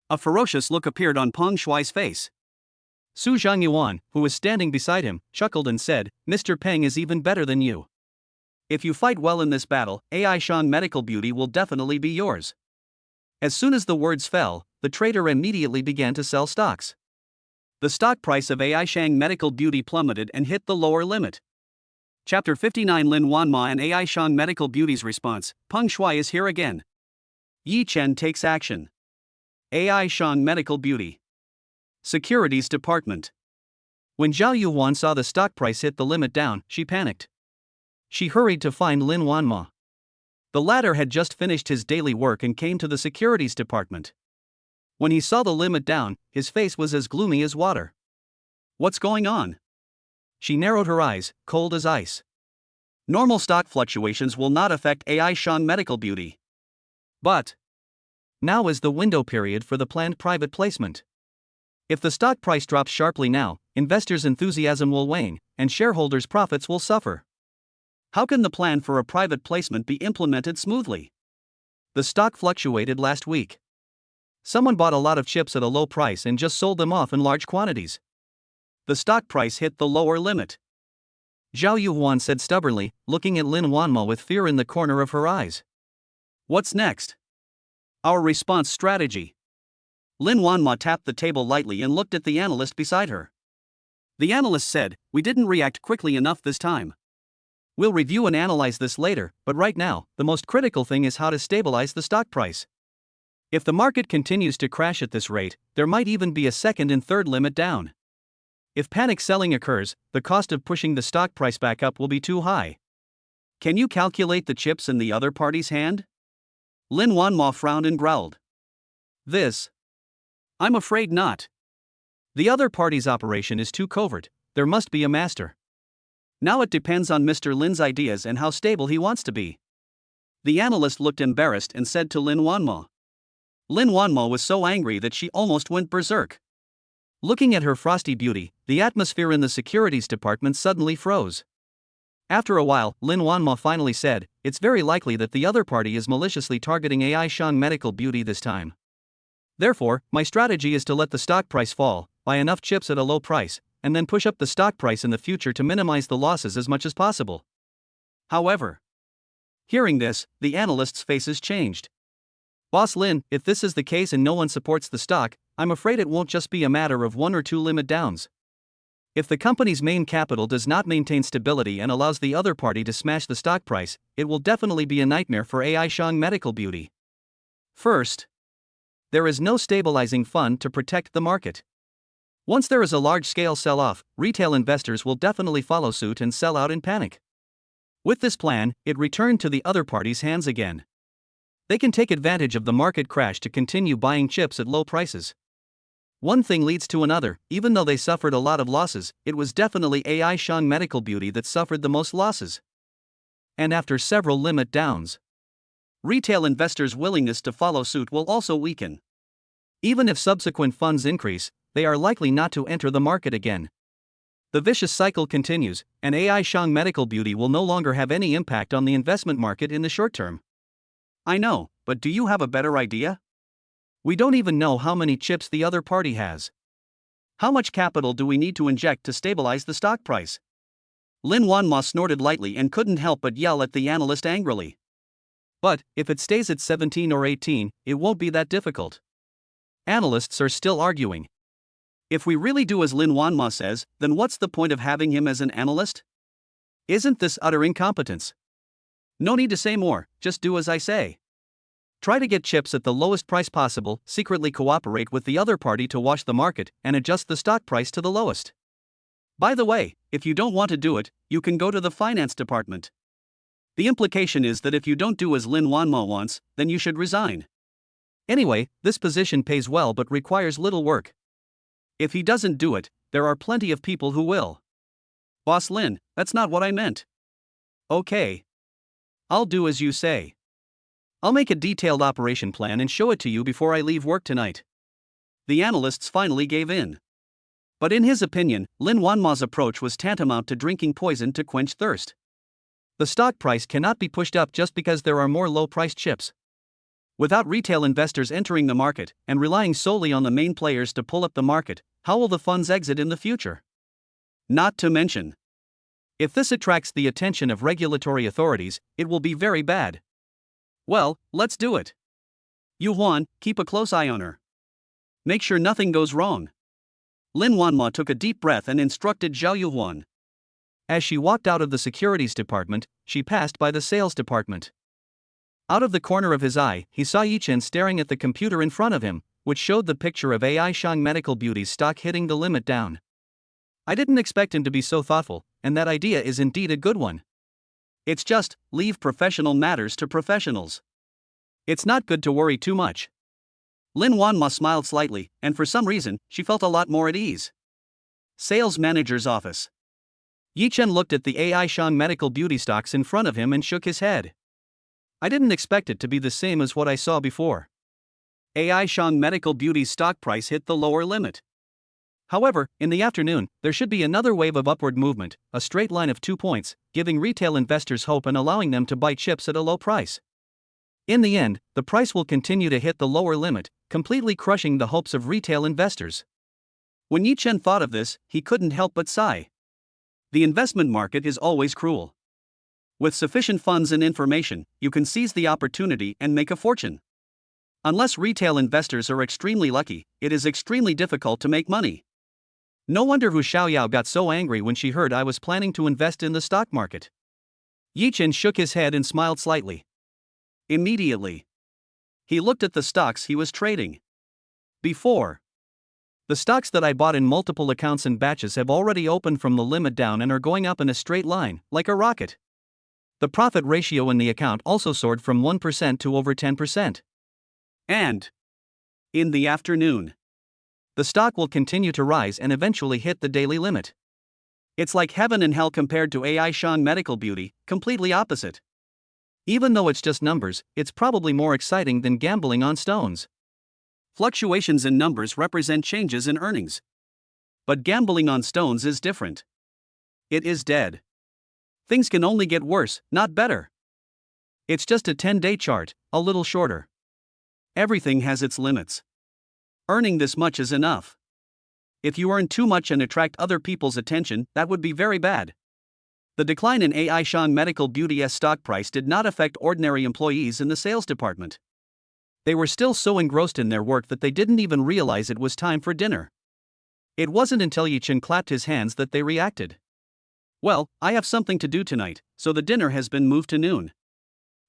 A ferocious look appeared on Peng Shuai's face. Su Zhangyuan, who was standing beside him, chuckled and said, Mr. Peng is even better than you. If you fight well in this battle, AI Shang Medical Beauty will definitely be yours. As soon as the words fell, the trader immediately began to sell stocks. The stock price of AI Shang Medical Beauty plummeted and hit the lower limit. Chapter 59 Lin Wanma and AI Shang Medical Beauty's response. Peng Shuai is here again. Yi Chen takes action. AI Shang Medical Beauty. Securities Department. When Zhao Yuan saw the stock price hit the limit down, she panicked. She hurried to find Lin Wanma. The latter had just finished his daily work and came to the securities department. When he saw the limit down, his face was as gloomy as water. What's going on? She narrowed her eyes, cold as ice. Normal stock fluctuations will not affect AI Shang Medical Beauty. But now is the window period for the planned private placement. If the stock price drops sharply now, investors' enthusiasm will wane, and shareholders' profits will suffer. How can the plan for a private placement be implemented smoothly? The stock fluctuated last week. Someone bought a lot of chips at a low price and just sold them off in large quantities. The stock price hit the lower limit. Zhao Yuan said stubbornly, looking at Lin Wanma with fear in the corner of her eyes. What's next? Our response strategy. Lin Wanma tapped the table lightly and looked at the analyst beside her. The analyst said, we didn't react quickly enough this time. We'll review and analyze this later, but right now, the most critical thing is how to stabilize the stock price. If the market continues to crash at this rate, there might even be a second and third limit down. If panic selling occurs, the cost of pushing the stock price back up will be too high. Can you calculate the chips in the other party's hand? Lin Wanma frowned and growled. This? I'm afraid not. The other party's operation is too covert, there must be a master. Now it depends on Mr. Lin's ideas and how stable he wants to be. The analyst looked embarrassed and said to Lin Wanma. Lin Wanma was so angry that she almost went berserk. Looking at her frosty beauty, the atmosphere in the securities department suddenly froze. After a while, Lin Wanma finally said, it's very likely that the other party is maliciously targeting AI Shang Medical Beauty this time. Therefore, my strategy is to let the stock price fall, buy enough chips at a low price, and then push up the stock price in the future to minimize the losses as much as possible. However, hearing this, the analysts' faces changed. Boss Lin, if this is the case and no one supports the stock, I'm afraid it won't just be a matter of 1 or 2 limit downs. If the company's main capital does not maintain stability and allows the other party to smash the stock price, it will definitely be a nightmare for AI Shang Medical Beauty. First, there is no stabilizing fund to protect the market. Once there is a large-scale sell-off, retail investors will definitely follow suit and sell out in panic. With this plan, it returned to the other party's hands again. They can take advantage of the market crash to continue buying chips at low prices. One thing leads to another. Even though they suffered a lot of losses, it was definitely AI Shang Medical Beauty that suffered the most losses. and after several limit downs. Retail investors' willingness to follow suit will also weaken. Even if subsequent funds increase, they are likely not to enter the market again. The vicious cycle continues, and AI Shang Medical Beauty will no longer have any impact on the investment market in the short term. I know, but do you have a better idea? We don't even know how many chips the other party has. How much capital do we need to inject to stabilize the stock price? Lin Wanma snorted lightly and couldn't help but yell at the analyst angrily. But, if it stays at 17 or 18, it won't be that difficult. Analysts are still arguing. If we really do as Lin Wanma says, then what's the point of having him as an analyst? Isn't this utter incompetence? No need to say more, just do as I say. Try to get chips at the lowest price possible, secretly cooperate with the other party to wash the market, and adjust the stock price to the lowest. By the way, if you don't want to do it, you can go to the finance department. The implication is that if you don't do as Lin Wanma wants, then you should resign. Anyway, this position pays well but requires little work. If he doesn't do it, there are plenty of people who will. Boss Lin, that's not what I meant. Okay. I'll do as you say. I'll make a detailed operation plan and show it to you before I leave work tonight. The analysts finally gave in. But in his opinion, Lin Wanma's approach was tantamount to drinking poison to quench thirst. The stock price cannot be pushed up just because there are more low-priced chips. Without retail investors entering the market and relying solely on the main players to pull up the market, how will the funds exit in the future? Not to mention, if this attracts the attention of regulatory authorities, it will be very bad. Well, let's do it. Yu Huan, keep a close eye on her. Make sure nothing goes wrong. Lin Wanma took a deep breath and instructed Zhao Yuhuan. As she walked out of the securities department, she passed by the sales department. Out of the corner of his eye, he saw Yichen staring at the computer in front of him, which showed the picture of AI Shang Medical Beauty's stock hitting the limit down. I didn't expect him to be so thoughtful, and that idea is indeed a good one. It's just, leave professional matters to professionals. It's not good to worry too much. Lin Wanma smiled slightly, and for some reason, she felt a lot more at ease. Sales manager's office. Yichen looked at the AI Shang Medical Beauty stocks in front of him and shook his head. I didn't expect it to be the same as what I saw before. AI Shang Medical Beauty's stock price hit the lower limit. However, in the afternoon, there should be another wave of upward movement, a straight line of 2 points, giving retail investors hope and allowing them to buy chips at a low price. In the end, the price will continue to hit the lower limit, completely crushing the hopes of retail investors. When Yichen thought of this, he couldn't help but sigh. The investment market is always cruel. With sufficient funds and information, you can seize the opportunity and make a fortune. Unless retail investors are extremely lucky, it is extremely difficult to make money. No wonder Hu Xiaoyao got so angry when she heard I was planning to invest in the stock market. Yichen shook his head and smiled slightly. Immediately, he looked at the stocks he was trading. Before, the stocks that I bought in multiple accounts and batches have already opened from the limit down and are going up in a straight line, like a rocket. The profit ratio in the account also soared from 1% to over 10%. And, in the afternoon, the stock will continue to rise and eventually hit the daily limit. It's like heaven and hell compared to AI Shang Medical Beauty, completely opposite. Even though it's just numbers, it's probably more exciting than gambling on stones. Fluctuations in numbers represent changes in earnings. But gambling on stones is different. It is dead. Things can only get worse, not better. It's just a 10-day chart, a little shorter. Everything has its limits. Earning this much is enough. If you earn too much and attract other people's attention, that would be very bad. The decline in AI Shang Medical Beauty's stock price did not affect ordinary employees in the sales department. They were still so engrossed in their work that they didn't even realize it was time for dinner. It wasn't until Yichen clapped his hands that they reacted. Well, I have something to do tonight, so the dinner has been moved to noon.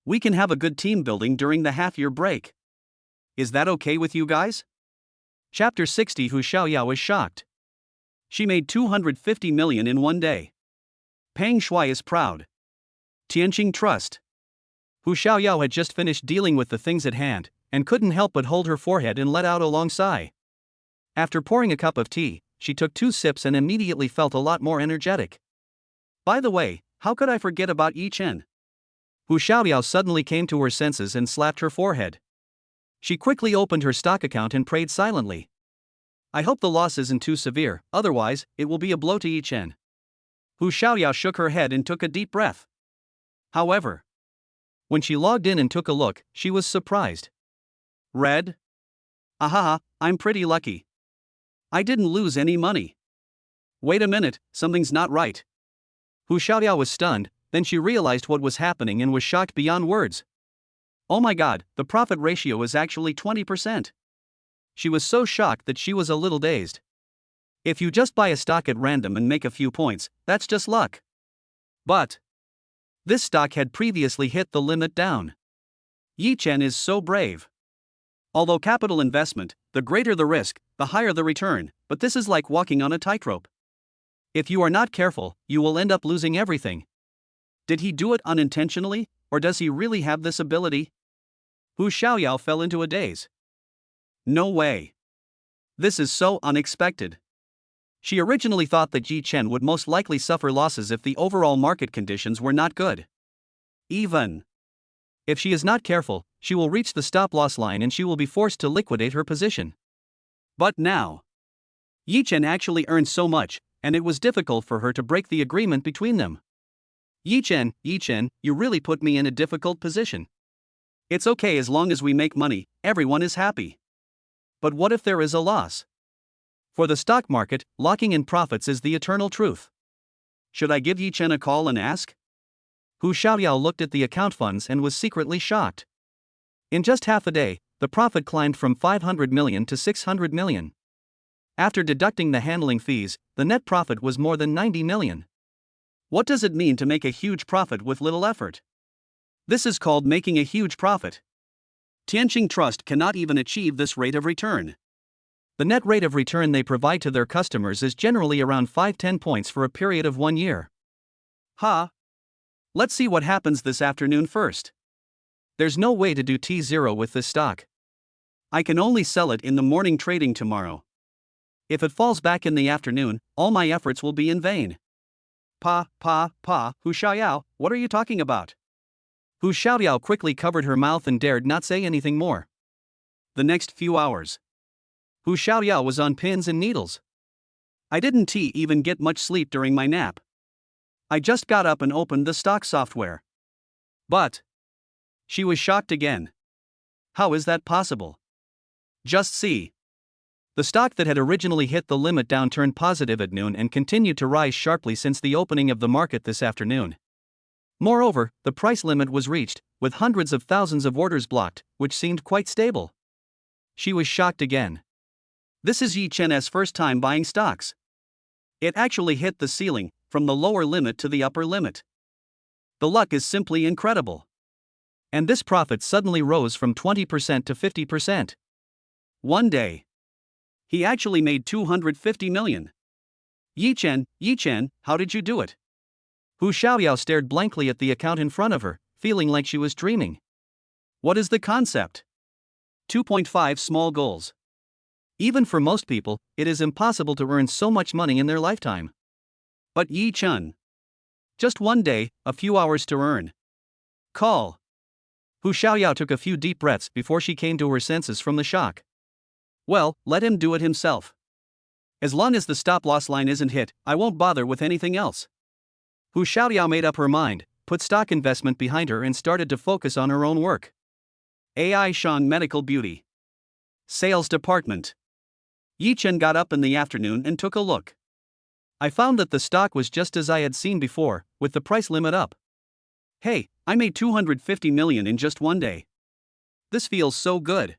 We can have a good team building during the half-year break. Is that okay with you guys? Chapter 60. Hu Xiaoyao is shocked. She made 250 million in one day. Peng Shuai is proud. Tianqing Trust. Hu Xiaoyao had just finished dealing with the things at hand, and couldn't help but hold her forehead and let out a long sigh. After pouring a cup of tea, she took 2 sips and immediately felt a lot more energetic. By the way, how could I forget about Yichen? Hu Xiaoyao suddenly came to her senses and slapped her forehead. She quickly opened her stock account and prayed silently. I hope the loss isn't too severe, otherwise, it will be a blow to Yi Chen. Hu Xiaoyao shook her head and took a deep breath. However, when she logged in and took a look, she was surprised. Red? Ahaha, I'm pretty lucky. I didn't lose any money. Wait a minute, something's not right. Hu Xiaoyao was stunned, then she realized what was happening and was shocked beyond words. Oh my god, the profit ratio is actually 20%. She was so shocked that she was a little dazed. If you just buy a stock at random and make a few points, that's just luck. But this stock had previously hit the limit down. Yi Chen is so brave. Although capital investment, the greater the risk, the higher the return, but this is like walking on a tightrope. If you are not careful, you will end up losing everything. Did he do it unintentionally, or does he really have this ability? Hu Xiaoyao fell into a daze. No way. This is so unexpected. She originally thought that Yi Chen would most likely suffer losses if the overall market conditions were not good. Even if she is not careful, she will reach the stop-loss line and she will be forced to liquidate her position. But now, Yi Chen actually earned so much, and it was difficult for her to break the agreement between them. Yi Chen, you really put me in a difficult position. It's okay as long as we make money, everyone is happy. But what if there is a loss? For the stock market, locking in profits is the eternal truth. Should I give Yi Chen a call and ask? Hu Xiaoyao looked at the account funds and was secretly shocked. In just half a day, the profit climbed from 500 million to 600 million. After deducting the handling fees, the net profit was more than 90 million. What does it mean to make a huge profit with little effort? This is called making a huge profit. Tianqing Trust cannot even achieve this rate of return. The net rate of return they provide to their customers is generally around 5-10 points for a period of 1 year. Let's see what happens this afternoon first. There's no way to do T0 with this stock. I can only sell it in the morning trading tomorrow. If it falls back in the afternoon, all my efforts will be in vain. Hu Xiaoyao, what are you talking about? Hu Xiaoyao quickly covered her mouth and dared not say anything more. The next few hours, Hu Xiaoyao was on pins and needles. I didn't even get much sleep during my nap. I just got up and opened the stock software. But she was shocked again. How is that possible? Just see. The stock that had originally hit the limit down turned positive at noon and continued to rise sharply since the opening of the market this afternoon. Moreover, the price limit was reached, with hundreds of thousands of orders blocked, which seemed quite stable. She was shocked again. This is Yi Chen's first time buying stocks. It actually hit the ceiling, from the lower limit to the upper limit. The luck is simply incredible. And this profit suddenly rose from 20% to 50%. One day, he actually made 250 million. Yi Chen, how did you do it? Hu Xiaoyao stared blankly at the account in front of her, feeling like she was dreaming. What is the concept? 2.5 small goals. Even for most people, it is impossible to earn so much money in their lifetime. But Yi Chen. Just one day, a few hours to earn. Call. Hu Xiaoyao took a few deep breaths before she came to her senses from the shock. Well, let him do it himself. As long as the stop-loss line isn't hit, I won't bother with anything else. Hu Xiaoyao made up her mind, put stock investment behind her and started to focus on her own work. AI Shang Medical Beauty Sales Department. Yi Chen got up in the afternoon and took a look. I found that the stock was just as I had seen before, with the price limit up. Hey, I made 250 million in just one day. This feels so good.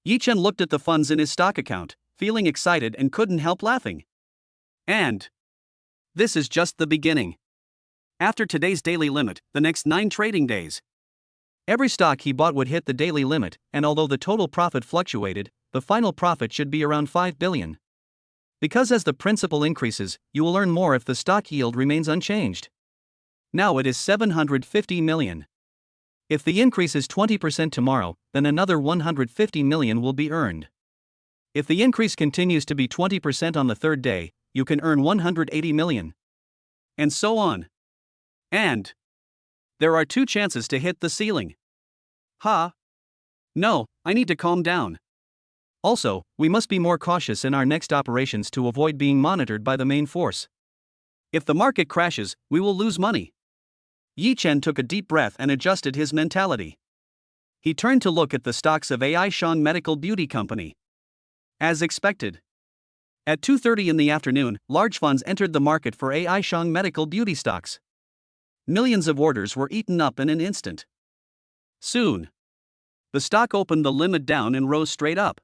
Yi Chen looked at the funds in his stock account, feeling excited and couldn't help laughing. And this is just the beginning. After today's daily limit, the next 9 trading days, every stock he bought would hit the daily limit, and although the total profit fluctuated, the final profit should be around 5 billion. Because as the principal increases, you will earn more if the stock yield remains unchanged. Now it is 750 million. If the increase is 20% tomorrow, then another 150 million will be earned. If the increase continues to be 20% on the third day, you can earn 180 million. And so on. And There are 2 chances to hit the ceiling. Ha! No, I need to calm down. Also, we must be more cautious in our next operations to avoid being monitored by the main force. If the market crashes, we will lose money. Yi Chen took a deep breath and adjusted his mentality. He turned to look at the stocks of AI Shang Medical Beauty Company. As expected. At 2:30 in the afternoon, large funds entered the market for AI Shang Medical Beauty stocks. Millions of orders were eaten up in an instant. Soon, the stock opened the limit down and rose straight up.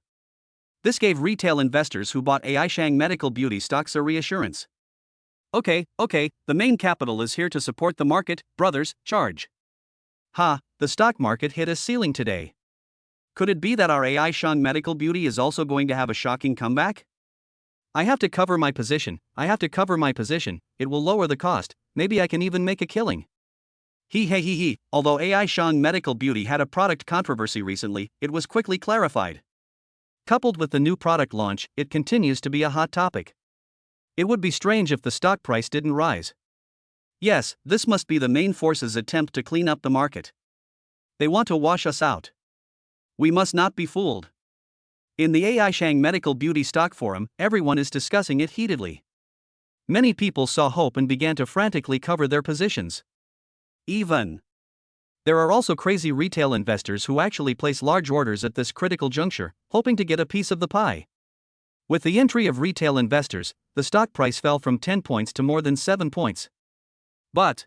This gave retail investors who bought AI Shang Medical Beauty stocks a reassurance. Okay, the main capital is here to support the market, brothers, charge. Ha, the stock market hit a ceiling today. Could it be that our AI Shang Medical Beauty is also going to have a shocking comeback? I have to cover my position, it will lower the cost, maybe I can even make a killing. Although AI Shang Medical Beauty had a product controversy recently, it was quickly clarified. Coupled with the new product launch, it continues to be a hot topic. It would be strange if the stock price didn't rise. Yes, this must be the main force's attempt to clean up the market. They want to wash us out. We must not be fooled. In the AI Shang Medical Beauty stock forum, everyone is discussing it heatedly. Many people saw hope and began to frantically cover their positions. There are also crazy retail investors who actually place large orders at this critical juncture, hoping to get a piece of the pie. With the entry of retail investors, the stock price fell from 10 points to more than 7 points. But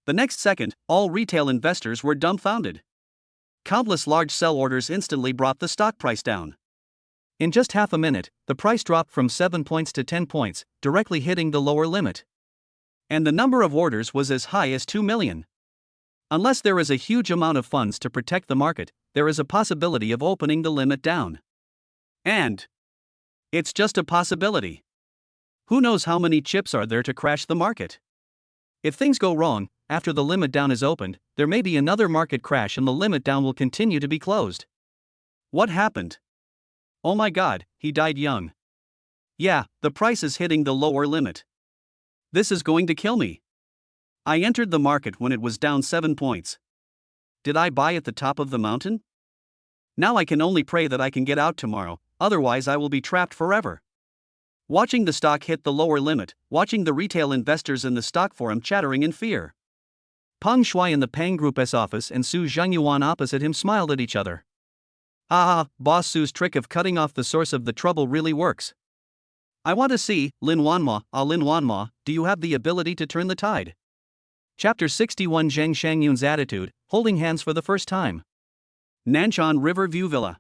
the next second, all retail investors were dumbfounded. Countless large sell orders instantly brought the stock price down. In just half a minute, the price dropped from 7 points to 10 points, directly hitting the lower limit. And the number of orders was as high as 2 million. Unless there is a huge amount of funds to protect the market, there is a possibility of opening the limit down. And it's just a possibility. Who knows how many chips are there to crash the market? If things go wrong, after the limit down is opened, there may be another market crash and the limit down will continue to be closed. What happened? Oh my god, he died young. Yeah, the price is hitting the lower limit. This is going to kill me. I entered the market when it was down 7 points. Did I buy at the top of the mountain? Now I can only pray that I can get out tomorrow, otherwise I will be trapped forever. Watching the stock hit the lower limit, watching the retail investors in the stock forum chattering in fear. Peng Shuai in the Pang Group's office and Su Zhengyuan opposite him smiled at each other. Boss Su's trick of cutting off the source of the trouble really works. I want to see, Lin Wanma, do you have the ability to turn the tide? Chapter 61 Zhang Shangyun's attitude, holding hands for the first time. Nanshan River View Villa.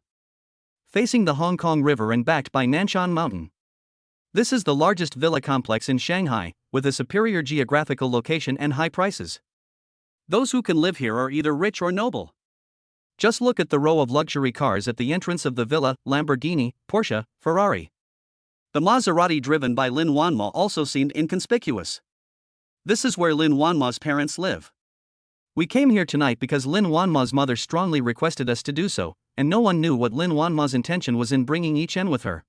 Facing the Hong Kong River and backed by Nanshan Mountain. This is the largest villa complex in Shanghai, with a superior geographical location and high prices. Those who can live here are either rich or noble. Just look at the row of luxury cars at the entrance of the villa: Lamborghini, Porsche, Ferrari. The Maserati driven by Lin Wanma also seemed inconspicuous. This is where Lin Wanma's parents live. We came here tonight because Lin Wanma's mother strongly requested us to do so, and no one knew what Lin Wanma's intention was in bringing Yi Chen with her.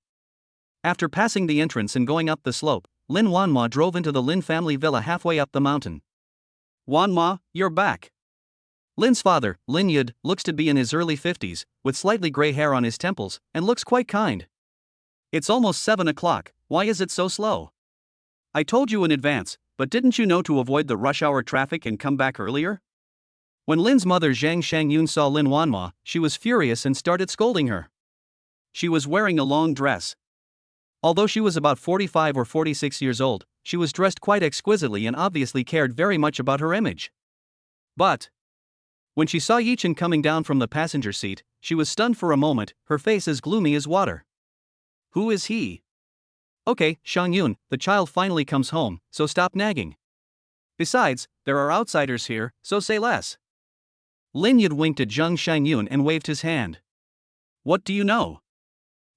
After passing the entrance and going up the slope, Lin Wanma drove into the Lin family villa halfway up the mountain. Wanma, you're back. Lin's father, Lin Yud, looks to be in his early 50s, with slightly gray hair on his temples, and looks quite kind. It's almost 7 o'clock, why is it so slow? I told you in advance, but didn't you know to avoid the rush hour traffic and come back earlier? When Lin's mother Zhang Shangyun saw Lin Wanma, she was furious and started scolding her. She was wearing a long dress. Although she was about 45 or 46 years old, she was dressed quite exquisitely and obviously cared very much about her image. But when she saw Yi Chen coming down from the passenger seat, she was stunned for a moment, her face as gloomy as water. Who is he? Okay, Shangyun, the child finally comes home, so stop nagging. Besides, there are outsiders here, so say less. Lin Yud winked at Zhang Shangyun and waved his hand. What do you know?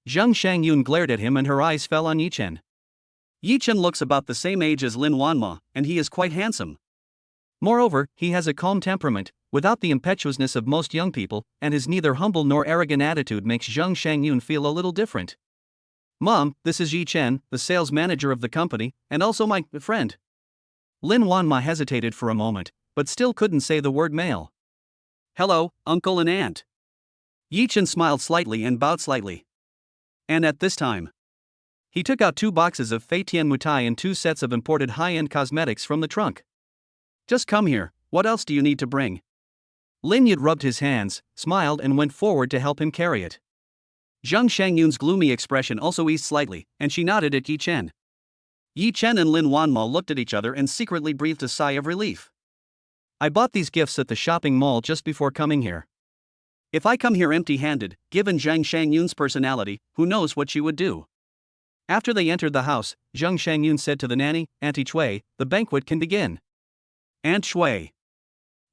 Zhang Shangyun glared at him and her eyes fell on Yi Chen. Yi Chen looks about the same age as Lin Wanma, and he is quite handsome. Moreover, he has a calm temperament, without the impetuousness of most young people, and his neither humble nor arrogant attitude makes Zhang Shangyun feel a little different. Mom, this is Yi Chen, the sales manager of the company, and also my friend. Lin Wanma hesitated for a moment, but still couldn't say the word male. Hello, uncle and aunt. Yi Chen smiled slightly and bowed slightly. And at this time, he took out 2 boxes of Fei Tian Mutai and 2 sets of imported high-end cosmetics from the trunk. Just come here, what else do you need to bring? Lin Yud rubbed his hands, smiled and went forward to help him carry it. Zhang Shangyun's gloomy expression also eased slightly, and she nodded at Yi Chen. Yi Chen and Lin Wanma looked at each other and secretly breathed a sigh of relief. I bought these gifts at the shopping mall just before coming here. If I come here empty-handed, given Zhang Shangyun's personality, who knows what she would do? After they entered the house, Zhang Shangyun said to the nanny, Auntie Chui, the banquet can begin. Aunt Chui.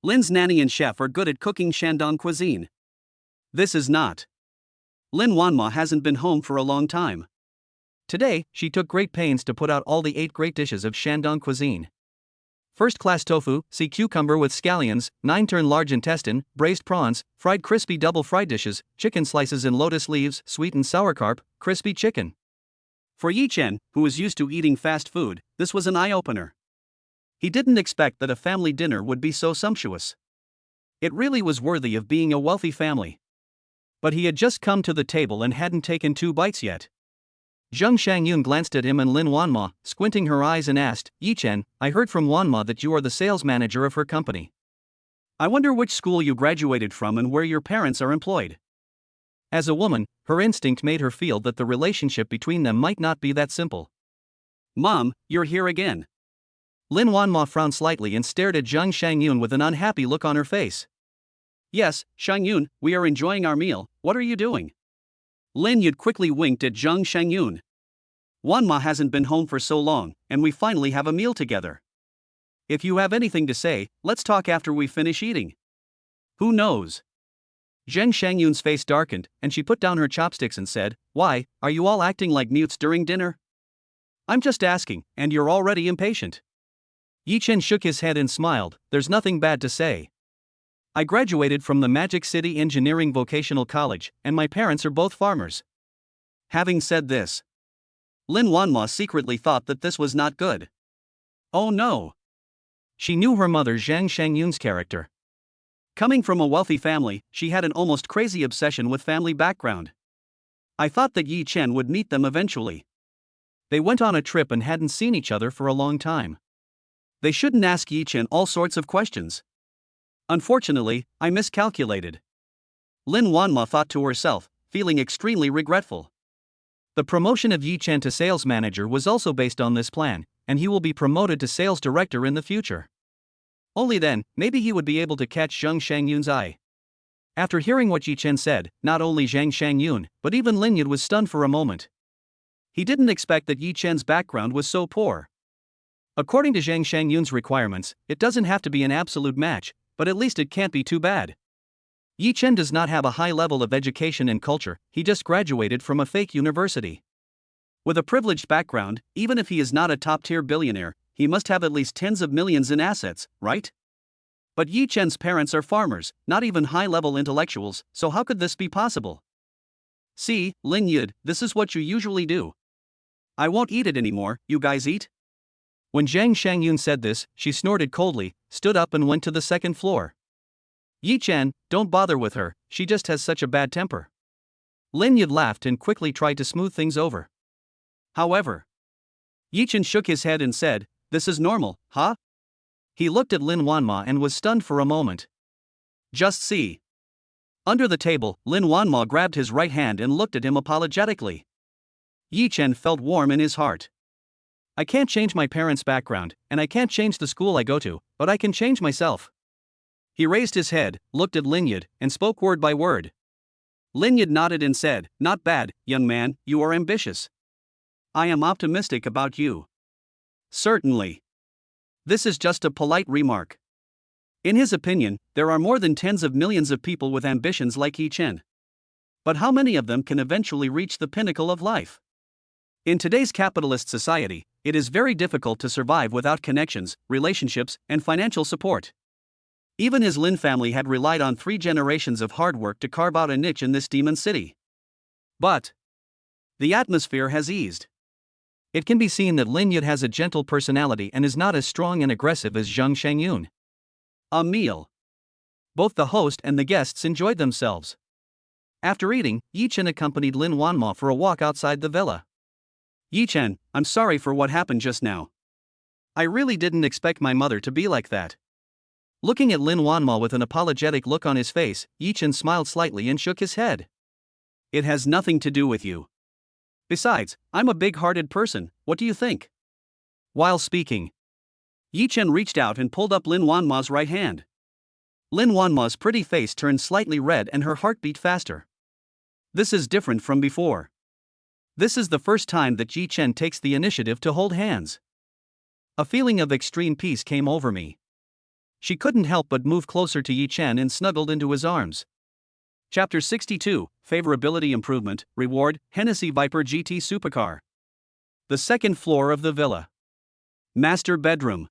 Lin's nanny and chef are good at cooking Shandong cuisine. This is not. Lin Wanma hasn't been home for a long time. Today, she took great pains to put out all the 8 great dishes of Shandong cuisine. First-class tofu, sea cucumber with scallions, 9-turn large intestine, braised prawns, fried crispy double-fried dishes, chicken slices in lotus leaves, sweet and sour carp, crispy chicken. For Yi Chen, who is used to eating fast food, this was an eye-opener. He didn't expect that a family dinner would be so sumptuous. It really was worthy of being a wealthy family. But he had just come to the table and hadn't taken 2 bites yet. Zhang Shangyun glanced at him and Lin Wanma, squinting her eyes and asked, Yi Chen, I heard from Wanma that you are the sales manager of her company. I wonder which school you graduated from and where your parents are employed. As a woman, her instinct made her feel that the relationship between them might not be that simple. Mom, you're here again. Lin Wanma frowned slightly and stared at Zhang Shangyun with an unhappy look on her face. Yes, Shangyun, we are enjoying our meal, what are you doing? Lin Yud quickly winked at Zhang Shangyun. Wanma hasn't been home for so long, and we finally have a meal together. If you have anything to say, let's talk after we finish eating. Who knows? Zhang Shangyun's face darkened, and she put down her chopsticks and said, Why, are you all acting like mutes during dinner? I'm just asking, and you're already impatient. Yi Chen shook his head and smiled, there's nothing bad to say. I graduated from the Magic City Engineering Vocational College, and my parents are both farmers. Having said this, Lin Wanma secretly thought that this was not good. Oh no! She knew her mother Zhang Shangyun's character. Coming from a wealthy family, she had an almost crazy obsession with family background. I thought that Yi Chen would meet them eventually. They went on a trip and hadn't seen each other for a long time. They shouldn't ask Yi Chen all sorts of questions. Unfortunately, I miscalculated. Lin Wanma thought to herself, feeling extremely regretful. The promotion of Yi Chen to sales manager was also based on this plan, and he will be promoted to sales director in the future. Only then, maybe he would be able to catch Zhang Shangyun's eye. After hearing what Yi Chen said, not only Zhang Shangyun, but even Lin Yud was stunned for a moment. He didn't expect that Yi Chen's background was so poor. According to Zhang Shangyun's requirements, it doesn't have to be an absolute match, but at least it can't be too bad. Yi Chen does not have a high level of education and culture, he just graduated from a fake university. With a privileged background, even if he is not a top-tier billionaire, he must have at least tens of millions in assets, right? But Yi Chen's parents are farmers, not even high-level intellectuals, so how could this be possible? See, Lin Yud, this is what you usually do. I won't eat it anymore, you guys eat? When Zhang Shangyun said this, she snorted coldly, stood up and went to the second floor. Yi Chen, don't bother with her, she just has such a bad temper. Lin Yud laughed and quickly tried to smooth things over. However, Yi Chen shook his head and said, This is normal, huh? He looked at Lin Wanma and was stunned for a moment. Just see. Under the table, Lin Wanma grabbed his right hand and looked at him apologetically. Yi Chen felt warm in his heart. I can't change my parents' background, and I can't change the school I go to, but I can change myself. He raised his head, looked at Lin Yud, and spoke word by word. Lin Yud nodded and said, Not bad, young man, you are ambitious. I am optimistic about you. Certainly. This is just a polite remark. In his opinion, there are more than tens of millions of people with ambitions like Yi Chen. But how many of them can eventually reach the pinnacle of life? In today's capitalist society, it is very difficult to survive without connections, relationships, and financial support. Even his Lin family had relied on 3 generations of hard work to carve out a niche in this demon city. But the atmosphere has eased. It can be seen that Lin Yud has a gentle personality and is not as strong and aggressive as Zhang Shangyun. A meal. Both the host and the guests enjoyed themselves. After eating, Yi-chen accompanied Lin Wanma for a walk outside the villa. Yi-chen, I'm sorry for what happened just now. I really didn't expect my mother to be like that. Looking at Lin Wanma with an apologetic look on his face, Yi-chen smiled slightly and shook his head. It has nothing to do with you. Besides, I'm a big-hearted person, what do you think? While speaking, Yi-chen reached out and pulled up Lin Wanma's right hand. Lin Wanma's pretty face turned slightly red and her heart beat faster. This is different from before. This is the first time that Yi-chen takes the initiative to hold hands. A feeling of extreme peace came over me. She couldn't help but move closer to Yi-chen and snuggled into his arms. Chapter 62, Favorability Improvement, Reward, Hennessy Viper GT Supercar. The second floor of the villa. Master bedroom.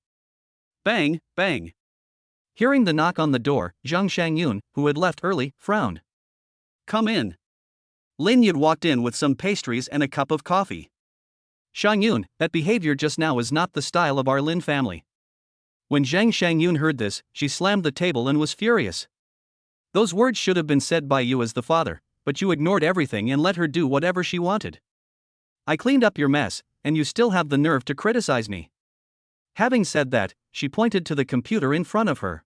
Bang, bang. Hearing the knock on the door, Zhang Shangyun, who had left early, frowned. Come in. Lin Yud walked in with some pastries and a cup of coffee. Shangyun, that behavior just now is not the style of our Lin family. When Zhang Shangyun heard this, she slammed the table and was furious. Those words should have been said by you as the father, but you ignored everything and let her do whatever she wanted. I cleaned up your mess, and you still have the nerve to criticize me. Having said that, she pointed to the computer in front of her.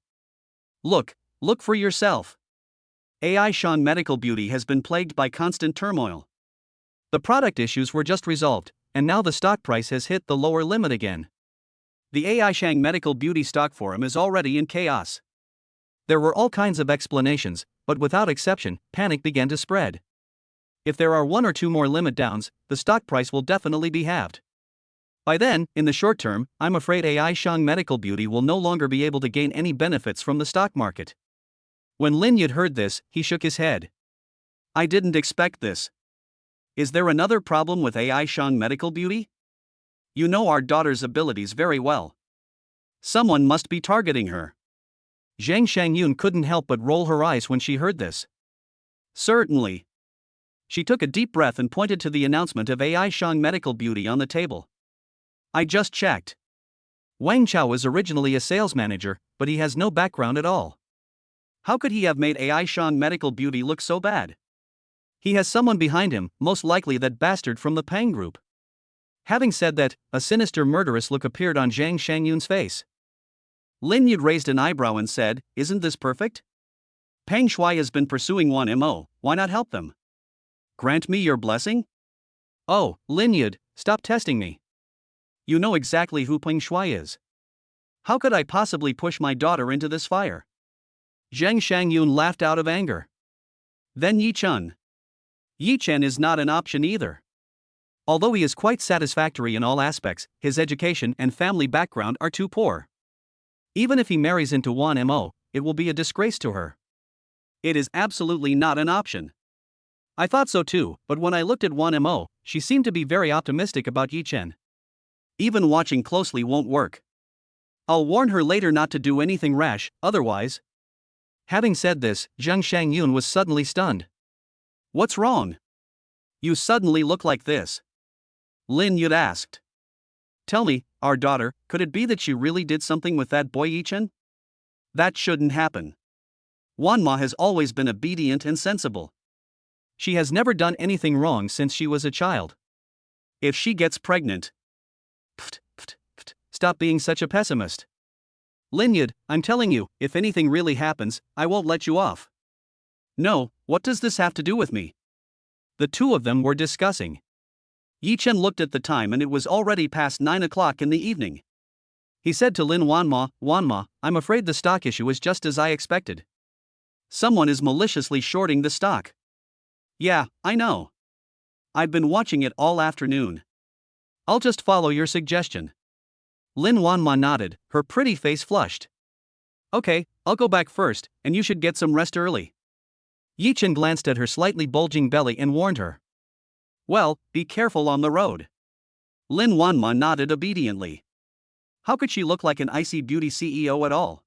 Look for yourself. AI Sean Medical Beauty has been plagued by constant turmoil. The product issues were just resolved, and now the stock price has hit the lower limit again. The AI Shang Medical Beauty stock forum is already in chaos. There were all kinds of explanations, but without exception, panic began to spread. If there are one or two more limit downs, the stock price will definitely be halved. By then, in the short term, I'm afraid AI Shang Medical Beauty will no longer be able to gain any benefits from the stock market. When Lin Yud heard this, he shook his head. I didn't expect this. Is there another problem with AI Shang Medical Beauty? You know our daughter's abilities very well. Someone must be targeting her. Zhang Shangyun couldn't help but roll her eyes when she heard this. Certainly. She took a deep breath and pointed to the announcement of AI Shang Medical Beauty on the table. I just checked. Wang Chao was originally a sales manager, but he has no background at all. How could he have made AI Shang Medical Beauty look so bad? He has someone behind him, most likely that bastard from the Pang Group. Having said that, a sinister murderous look appeared on Zhang Shangyun's face. Lin Yud raised an eyebrow and said, Isn't this perfect? Peng Shuai has been pursuing 1MO, why not help them? Grant me your blessing? Oh, Lin Yud, stop testing me. You know exactly who Peng Shuai is. How could I possibly push my daughter into this fire? Zhang Shangyun laughed out of anger. Then Yi-chen. Yi-chen is not an option either. Although he is quite satisfactory in all aspects, his education and family background are too poor. Even if he marries into 1MO, it will be a disgrace to her. It is absolutely not an option. I thought so too, but when I looked at 1MO, she seemed to be very optimistic about Yi-chen. Even watching closely won't work. I'll warn her later not to do anything rash, otherwise. Having said this, Zhang Shangyun was suddenly stunned. What's wrong? You suddenly look like this. Lin Yud asked. Tell me, our daughter, could it be that she really did something with that boy Yi-chen? That shouldn't happen. Wanma has always been obedient and sensible. She has never done anything wrong since she was a child. If she gets pregnant. Stop being such a pessimist. Lin Yud, I'm telling you, if anything really happens, I won't let you off. No, what does this have to do with me? The two of them were discussing. Yi-chen looked at the time and it was already past 9 o'clock in the evening. He said to Lin Wanma, I'm afraid the stock issue is just as I expected. Someone is maliciously shorting the stock. Yeah, I know. I've been watching it all afternoon. I'll just follow your suggestion. Lin Wanma nodded, her pretty face flushed. Okay, I'll go back first, and you should get some rest early. Yi-chen glanced at her slightly bulging belly and warned her. Well, be careful on the road. Lin Wanma nodded obediently. How could she look like an icy beauty CEO at all?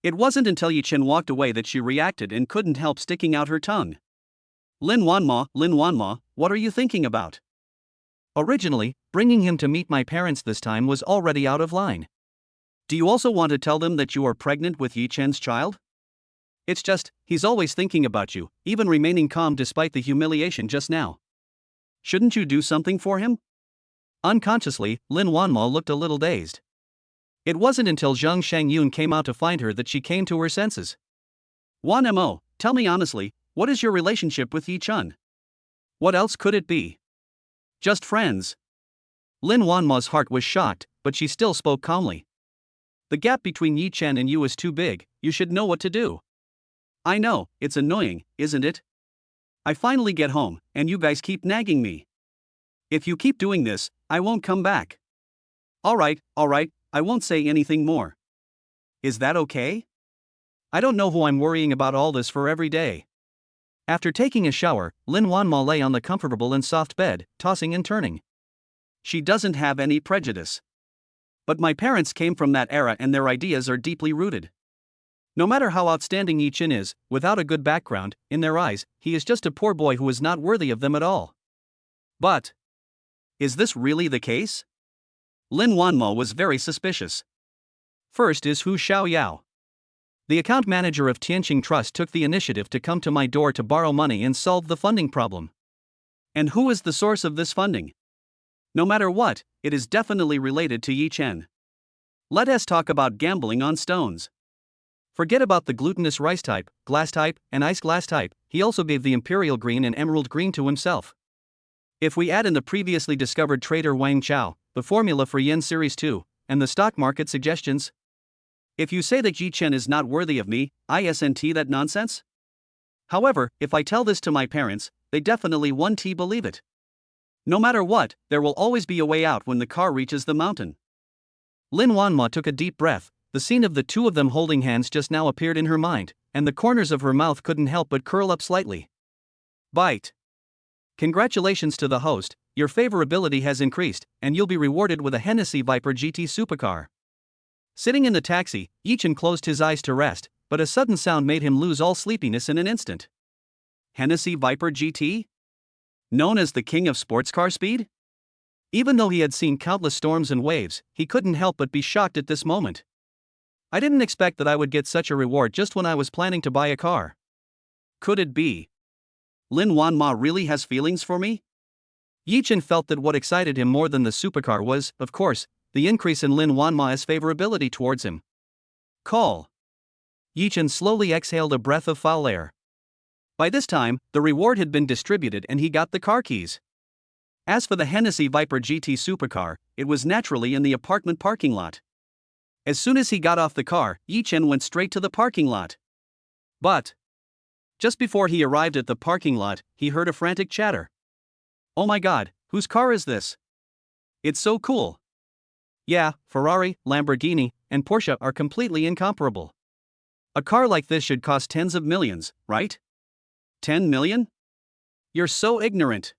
It wasn't until Yi-chen walked away that she reacted and couldn't help sticking out her tongue. Lin Wanma, what are you thinking about? Originally, bringing him to meet my parents this time was already out of line. Do you also want to tell them that you are pregnant with Yi Chen's child? It's just, he's always thinking about you, even remaining calm despite the humiliation just now. Shouldn't you do something for him? Unconsciously, Lin Wanma looked a little dazed. It wasn't until Zhang Shangyun came out to find her that she came to her senses. Wan Mo, tell me honestly, what is your relationship with Yi Chen? What else could it be? Just friends. Lin Wanma's heart was shocked, but she still spoke calmly. The gap between Yi Chen and you is too big, you should know what to do. I know, it's annoying, isn't it? I finally get home, and you guys keep nagging me. If you keep doing this, I won't come back. Alright, I won't say anything more. Is that okay? I don't know who I'm worrying about all this for every day. After taking a shower, Lin Wanma lay on the comfortable and soft bed, tossing and turning. She doesn't have any prejudice. But my parents came from that era and their ideas are deeply rooted. No matter how outstanding Yi Chen is, without a good background, in their eyes, he is just a poor boy who is not worthy of them at all. But, is this really the case? Lin Wanmo was very suspicious. First is Hu Xiaoyao. The account manager of Tianqing Trust took the initiative to come to my door to borrow money and solve the funding problem. And who is the source of this funding? No matter what, it is definitely related to Yi Chen. Let us talk about gambling on stones. Forget about the glutinous rice type, glass type, and ice glass type, he also gave the imperial green and emerald green to himself. If we add in the previously discovered trader Wang Chao, the formula for Yen Series 2, and the stock market suggestions. If you say that Yi Chen is not worthy of me, isn't that nonsense? However, if I tell this to my parents, they definitely won't believe it. No matter what, there will always be a way out when the car reaches the mountain. Lin Wanma took a deep breath. The scene of the two of them holding hands just now appeared in her mind, and the corners of her mouth couldn't help but curl up slightly. Bite. Congratulations to the host, your favorability has increased, and you'll be rewarded with a Hennessy Viper GT supercar. Sitting in the taxi, Yi Chen closed his eyes to rest, but a sudden sound made him lose all sleepiness in an instant. Hennessy Viper GT? Known as the king of sports car speed? Even though he had seen countless storms and waves, he couldn't help but be shocked at this moment. I didn't expect that I would get such a reward just when I was planning to buy a car. Could it be? Lin Wanma really has feelings for me? Yi Chen felt that what excited him more than the supercar was, of course, the increase in Lin Wanma's favorability towards him. Call. Yi Chen slowly exhaled a breath of foul air. By this time, the reward had been distributed and he got the car keys. As for the Hennessy Viper GT supercar, it was naturally in the apartment parking lot. As soon as he got off the car, Yi Chen went straight to the parking lot. But just before he arrived at the parking lot, he heard a frantic chatter. Oh my god, whose car is this? It's so cool. Yeah, Ferrari, Lamborghini, and Porsche are completely incomparable. A car like this should cost tens of millions, right? 10 million? You're so ignorant.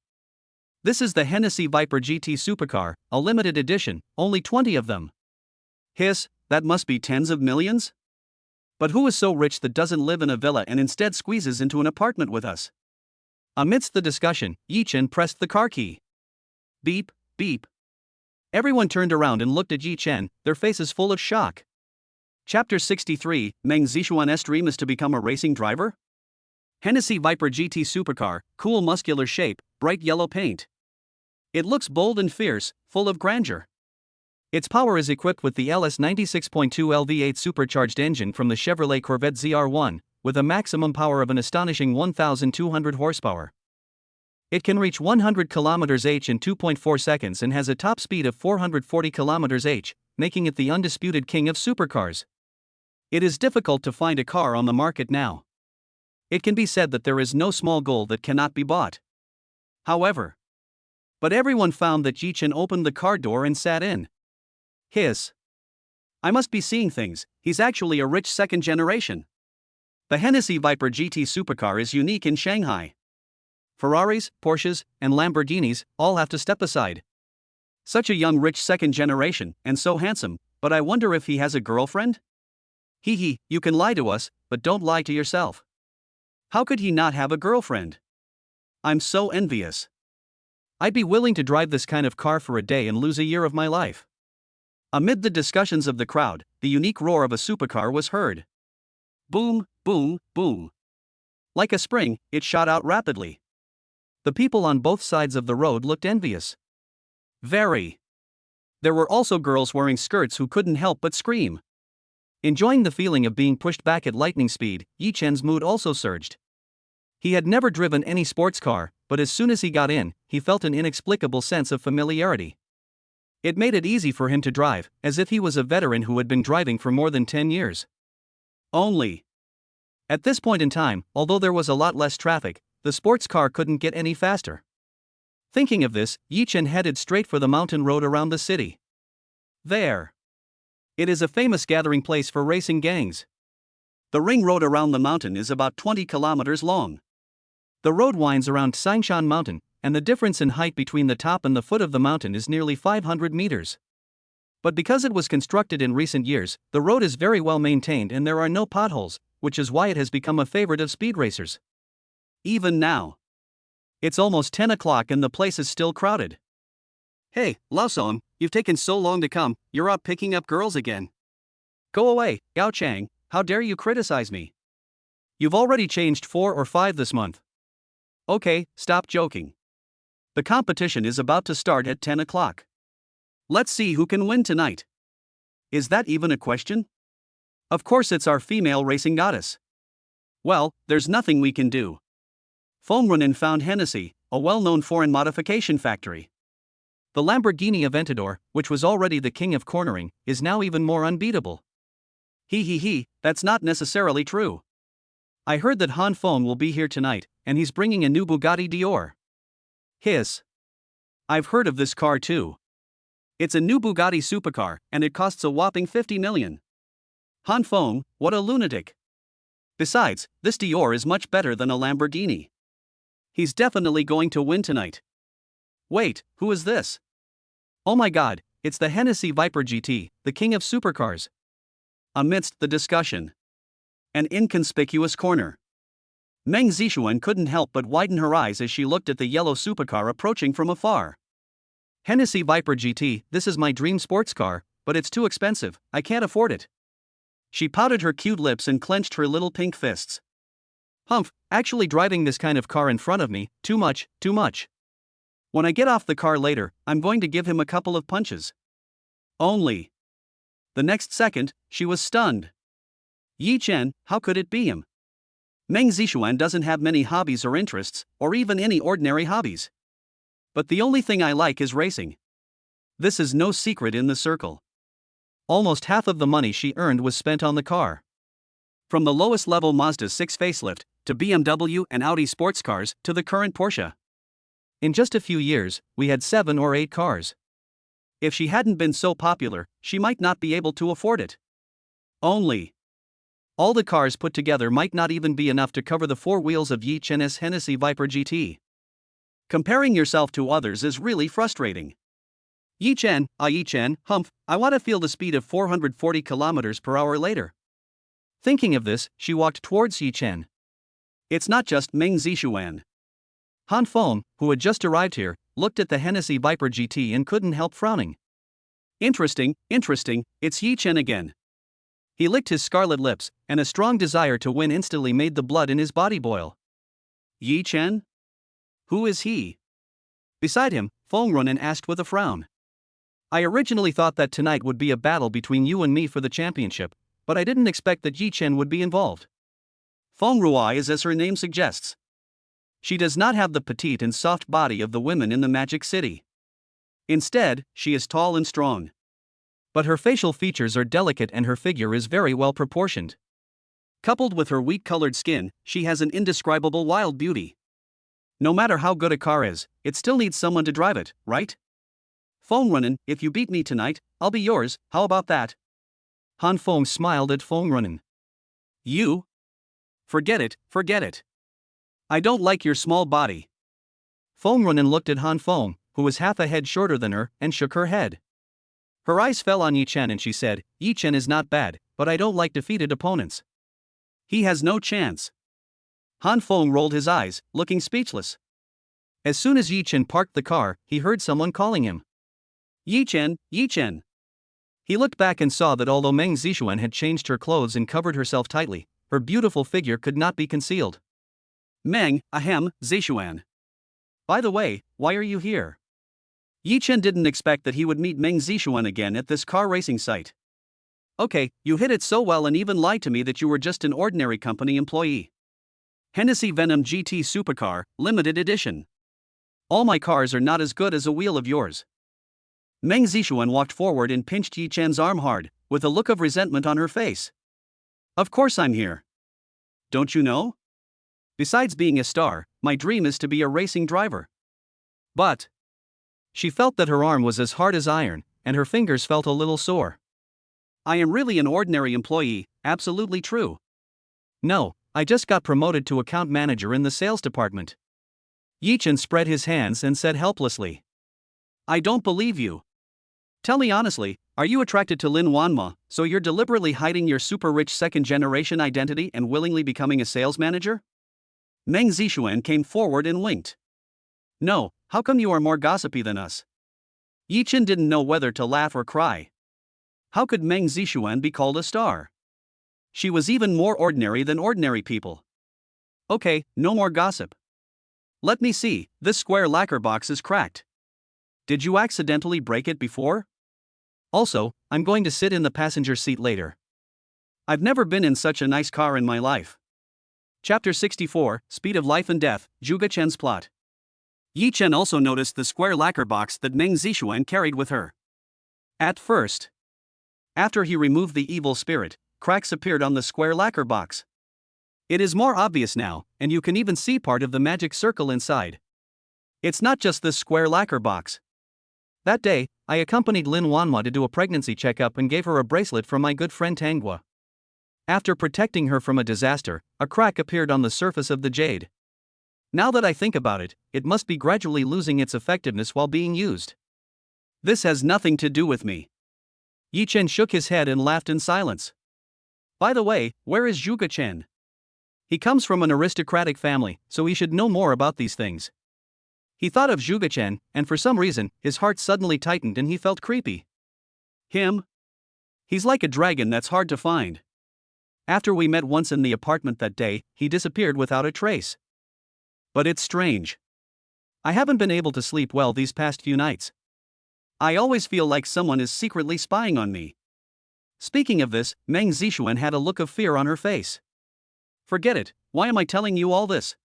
This is the Hennessy Viper GT supercar, a limited edition, only 20 of them. Hiss, that must be tens of millions? But who is so rich that doesn't live in a villa and instead squeezes into an apartment with us? Amidst the discussion, Yi Chen pressed the car key. Beep, beep. Everyone turned around and looked at Yi Chen, their faces full of shock. Chapter 63, Meng Zishuan's dream is to become a racing driver? Hennessy Viper GT supercar, cool muscular shape, bright yellow paint. It looks bold and fierce, full of grandeur. Its power is equipped with the LS 96.2 LV8 supercharged engine from the Chevrolet Corvette ZR1, with a maximum power of an astonishing 1,200 horsepower. It can reach 100 km/h in 2.4 seconds and has a top speed of 440 km/h, making it the undisputed king of supercars. It is difficult to find a car on the market now. It can be said that there is no small goal that cannot be bought. However, but everyone found that Yi Chen opened the car door and sat in. Hiss. I must be seeing things, he's actually a rich second generation. The Hennessy Viper GT supercar is unique in Shanghai. Ferraris, Porsches, and Lamborghinis all have to step aside. Such a young rich second generation, and so handsome, but I wonder if he has a girlfriend? Hee, you can lie to us, but don't lie to yourself. How could he not have a girlfriend? I'm so envious. I'd be willing to drive this kind of car for a day and lose a year of my life. Amid the discussions of the crowd, the unique roar of a supercar was heard. Boom, boom, boom. Like a spring, it shot out rapidly. The people on both sides of the road looked envious. Very. There were also girls wearing skirts who couldn't help but scream. Enjoying the feeling of being pushed back at lightning speed, Yi Chen's mood also surged. He had never driven any sports car, but as soon as he got in, he felt an inexplicable sense of familiarity. It made it easy for him to drive, as if he was a veteran who had been driving for more than 10 years. Only. At this point in time, although there was a lot less traffic, the sports car couldn't get any faster. Thinking of this, Yi Chen headed straight for the mountain road around the city. There. It is a famous gathering place for racing gangs. The ring road around the mountain is about 20 kilometers long. The road winds around Xiangshan Mountain, and the difference in height between the top and the foot of the mountain is nearly 500 meters. But because it was constructed in recent years, the road is very well maintained and there are no potholes, which is why it has become a favorite of speed racers. Even now. It's almost 10 o'clock and the place is still crowded. Hey, Laosong, you've taken so long to come, you're out picking up girls again. Go away, Gao Chang, how dare you criticize me? You've already changed 4 or 5 this month. Okay, stop joking. The competition is about to start at 10 o'clock. Let's see who can win tonight. Is that even a question? Of course it's our female racing goddess. Well, there's nothing we can do. Fengrunin found Hennessy, a well-known foreign modification factory. The Lamborghini Aventador, which was already the king of cornering, is now even more unbeatable. That's not necessarily true. I heard that Han Feng will be here tonight, and he's bringing a new Bugatti Dior. Hiss. I've heard of this car too. It's a new Bugatti supercar, and it costs a whopping 50 million. Han Feng, what a lunatic. Besides, this Dior is much better than a Lamborghini. He's definitely going to win tonight. Wait, who is this? Oh my god, it's the Hennessy Viper GT, the king of supercars. Amidst the discussion. An inconspicuous corner. Meng Zixuan couldn't help but widen her eyes as she looked at the yellow supercar approaching from afar. Hennessy Viper GT, this is my dream sports car, but it's too expensive, I can't afford it. She pouted her cute lips and clenched her little pink fists. Humph, actually driving this kind of car in front of me, too much. When I get off the car later, I'm going to give him a couple of punches. Only. The next second, she was stunned. Yi Chen, how could it be him? Meng Zixuan doesn't have many hobbies or interests, or even any ordinary hobbies. But the only thing I like is racing. This is no secret in the circle. Almost half of the money she earned was spent on the car. From the lowest level Mazda 6 facelift, to BMW and Audi sports cars, to the current Porsche. In just a few years, we had 7 or 8 cars. If she hadn't been so popular, she might not be able to afford it. Only. All the cars put together might not even be enough to cover the 4 wheels of Yi Chen's Hennessy Viper GT. Comparing yourself to others is really frustrating. Yi Chen, humph, I want to feel the speed of 440 kilometers per hour later. Thinking of this, she walked towards Yi Chen. It's not just Meng Zixuan. Han Feng, who had just arrived here, looked at the Hennessy Viper GT and couldn't help frowning. Interesting, it's Yi Chen again. He licked his scarlet lips, and a strong desire to win instantly made the blood in his body boil. Yi Chen? Who is he? Beside him, Fengrunin asked with a frown. I originally thought that tonight would be a battle between you and me for the championship, but I didn't expect that Yi Chen would be involved. Fengruai is as her name suggests. She does not have the petite and soft body of the women in the Magic City. Instead, she is tall and strong. But her facial features are delicate and her figure is very well proportioned. Coupled with her wheat-colored skin, she has an indescribable wild beauty. No matter how good a car is, it still needs someone to drive it, right? Fengrunin, if you beat me tonight, I'll be yours, how about that? Han Feng smiled at Fengrunin. You? Forget it. I don't like your small body. Fengrunin looked at Han Feng, who was half a head shorter than her, and shook her head. Her eyes fell on Yi Chen and she said, Yi Chen is not bad, but I don't like defeated opponents. He has no chance. Han Feng rolled his eyes, looking speechless. As soon as Yi Chen parked the car, he heard someone calling him. Yi Chen. He looked back and saw that although Meng Zixuan had changed her clothes and covered herself tightly, her beautiful figure could not be concealed. Meng, Zixuan. By the way, why are you here? Yi Chen didn't expect that he would meet Meng Zixuan again at this car racing site. Okay, you hid it so well and even lied to me that you were just an ordinary company employee. Hennessy Venom GT Supercar, Limited Edition. All my cars are not as good as a wheel of yours. Meng Zixuan walked forward and pinched Yi Chen's arm hard, with a look of resentment on her face. Of course I'm here. Don't you know? Besides being a star, my dream is to be a racing driver. But she felt that her arm was as hard as iron, and her fingers felt a little sore. I am really an ordinary employee, absolutely true. No, I just got promoted to account manager in the sales department. Yi Chen spread his hands and said helplessly. I don't believe you. Tell me honestly, are you attracted to Lin Wanma, so you're deliberately hiding your super rich second-generation identity and willingly becoming a sales manager? Meng Zixuan came forward and winked. No, how come you are more gossipy than us? Yi Chen didn't know whether to laugh or cry. How could Meng Zixuan be called a star? She was even more ordinary than ordinary people. Okay, no more gossip. Let me see, this square lacquer box is cracked. Did you accidentally break it before? Also, I'm going to sit in the passenger seat later. I've never been in such a nice car in my life. Chapter 64, Speed of Life and Death, Zhuge Chen's Plot. Yi Chen also noticed the square lacquer box that Meng Zixuan carried with her. At first. After he removed the evil spirit, cracks appeared on the square lacquer box. It is more obvious now, and you can even see part of the magic circle inside. It's not just this square lacquer box. That day, I accompanied Lin Wanma to do a pregnancy checkup and gave her a bracelet from my good friend Tanghua. After protecting her from a disaster, a crack appeared on the surface of the jade. Now that I think about it, it must be gradually losing its effectiveness while being used. This has nothing to do with me. Yi Chen shook his head and laughed in silence. By the way, where is Zhuge Chen? He comes from an aristocratic family, so he should know more about these things. He thought of Zhuge Chen, and for some reason, his heart suddenly tightened and he felt creepy. Him? He's like a dragon that's hard to find. After we met once in the apartment that day, he disappeared without a trace. But it's strange. I haven't been able to sleep well these past few nights. I always feel like someone is secretly spying on me. Speaking of this, Meng Zixuan had a look of fear on her face. Forget it, why am I telling you all this?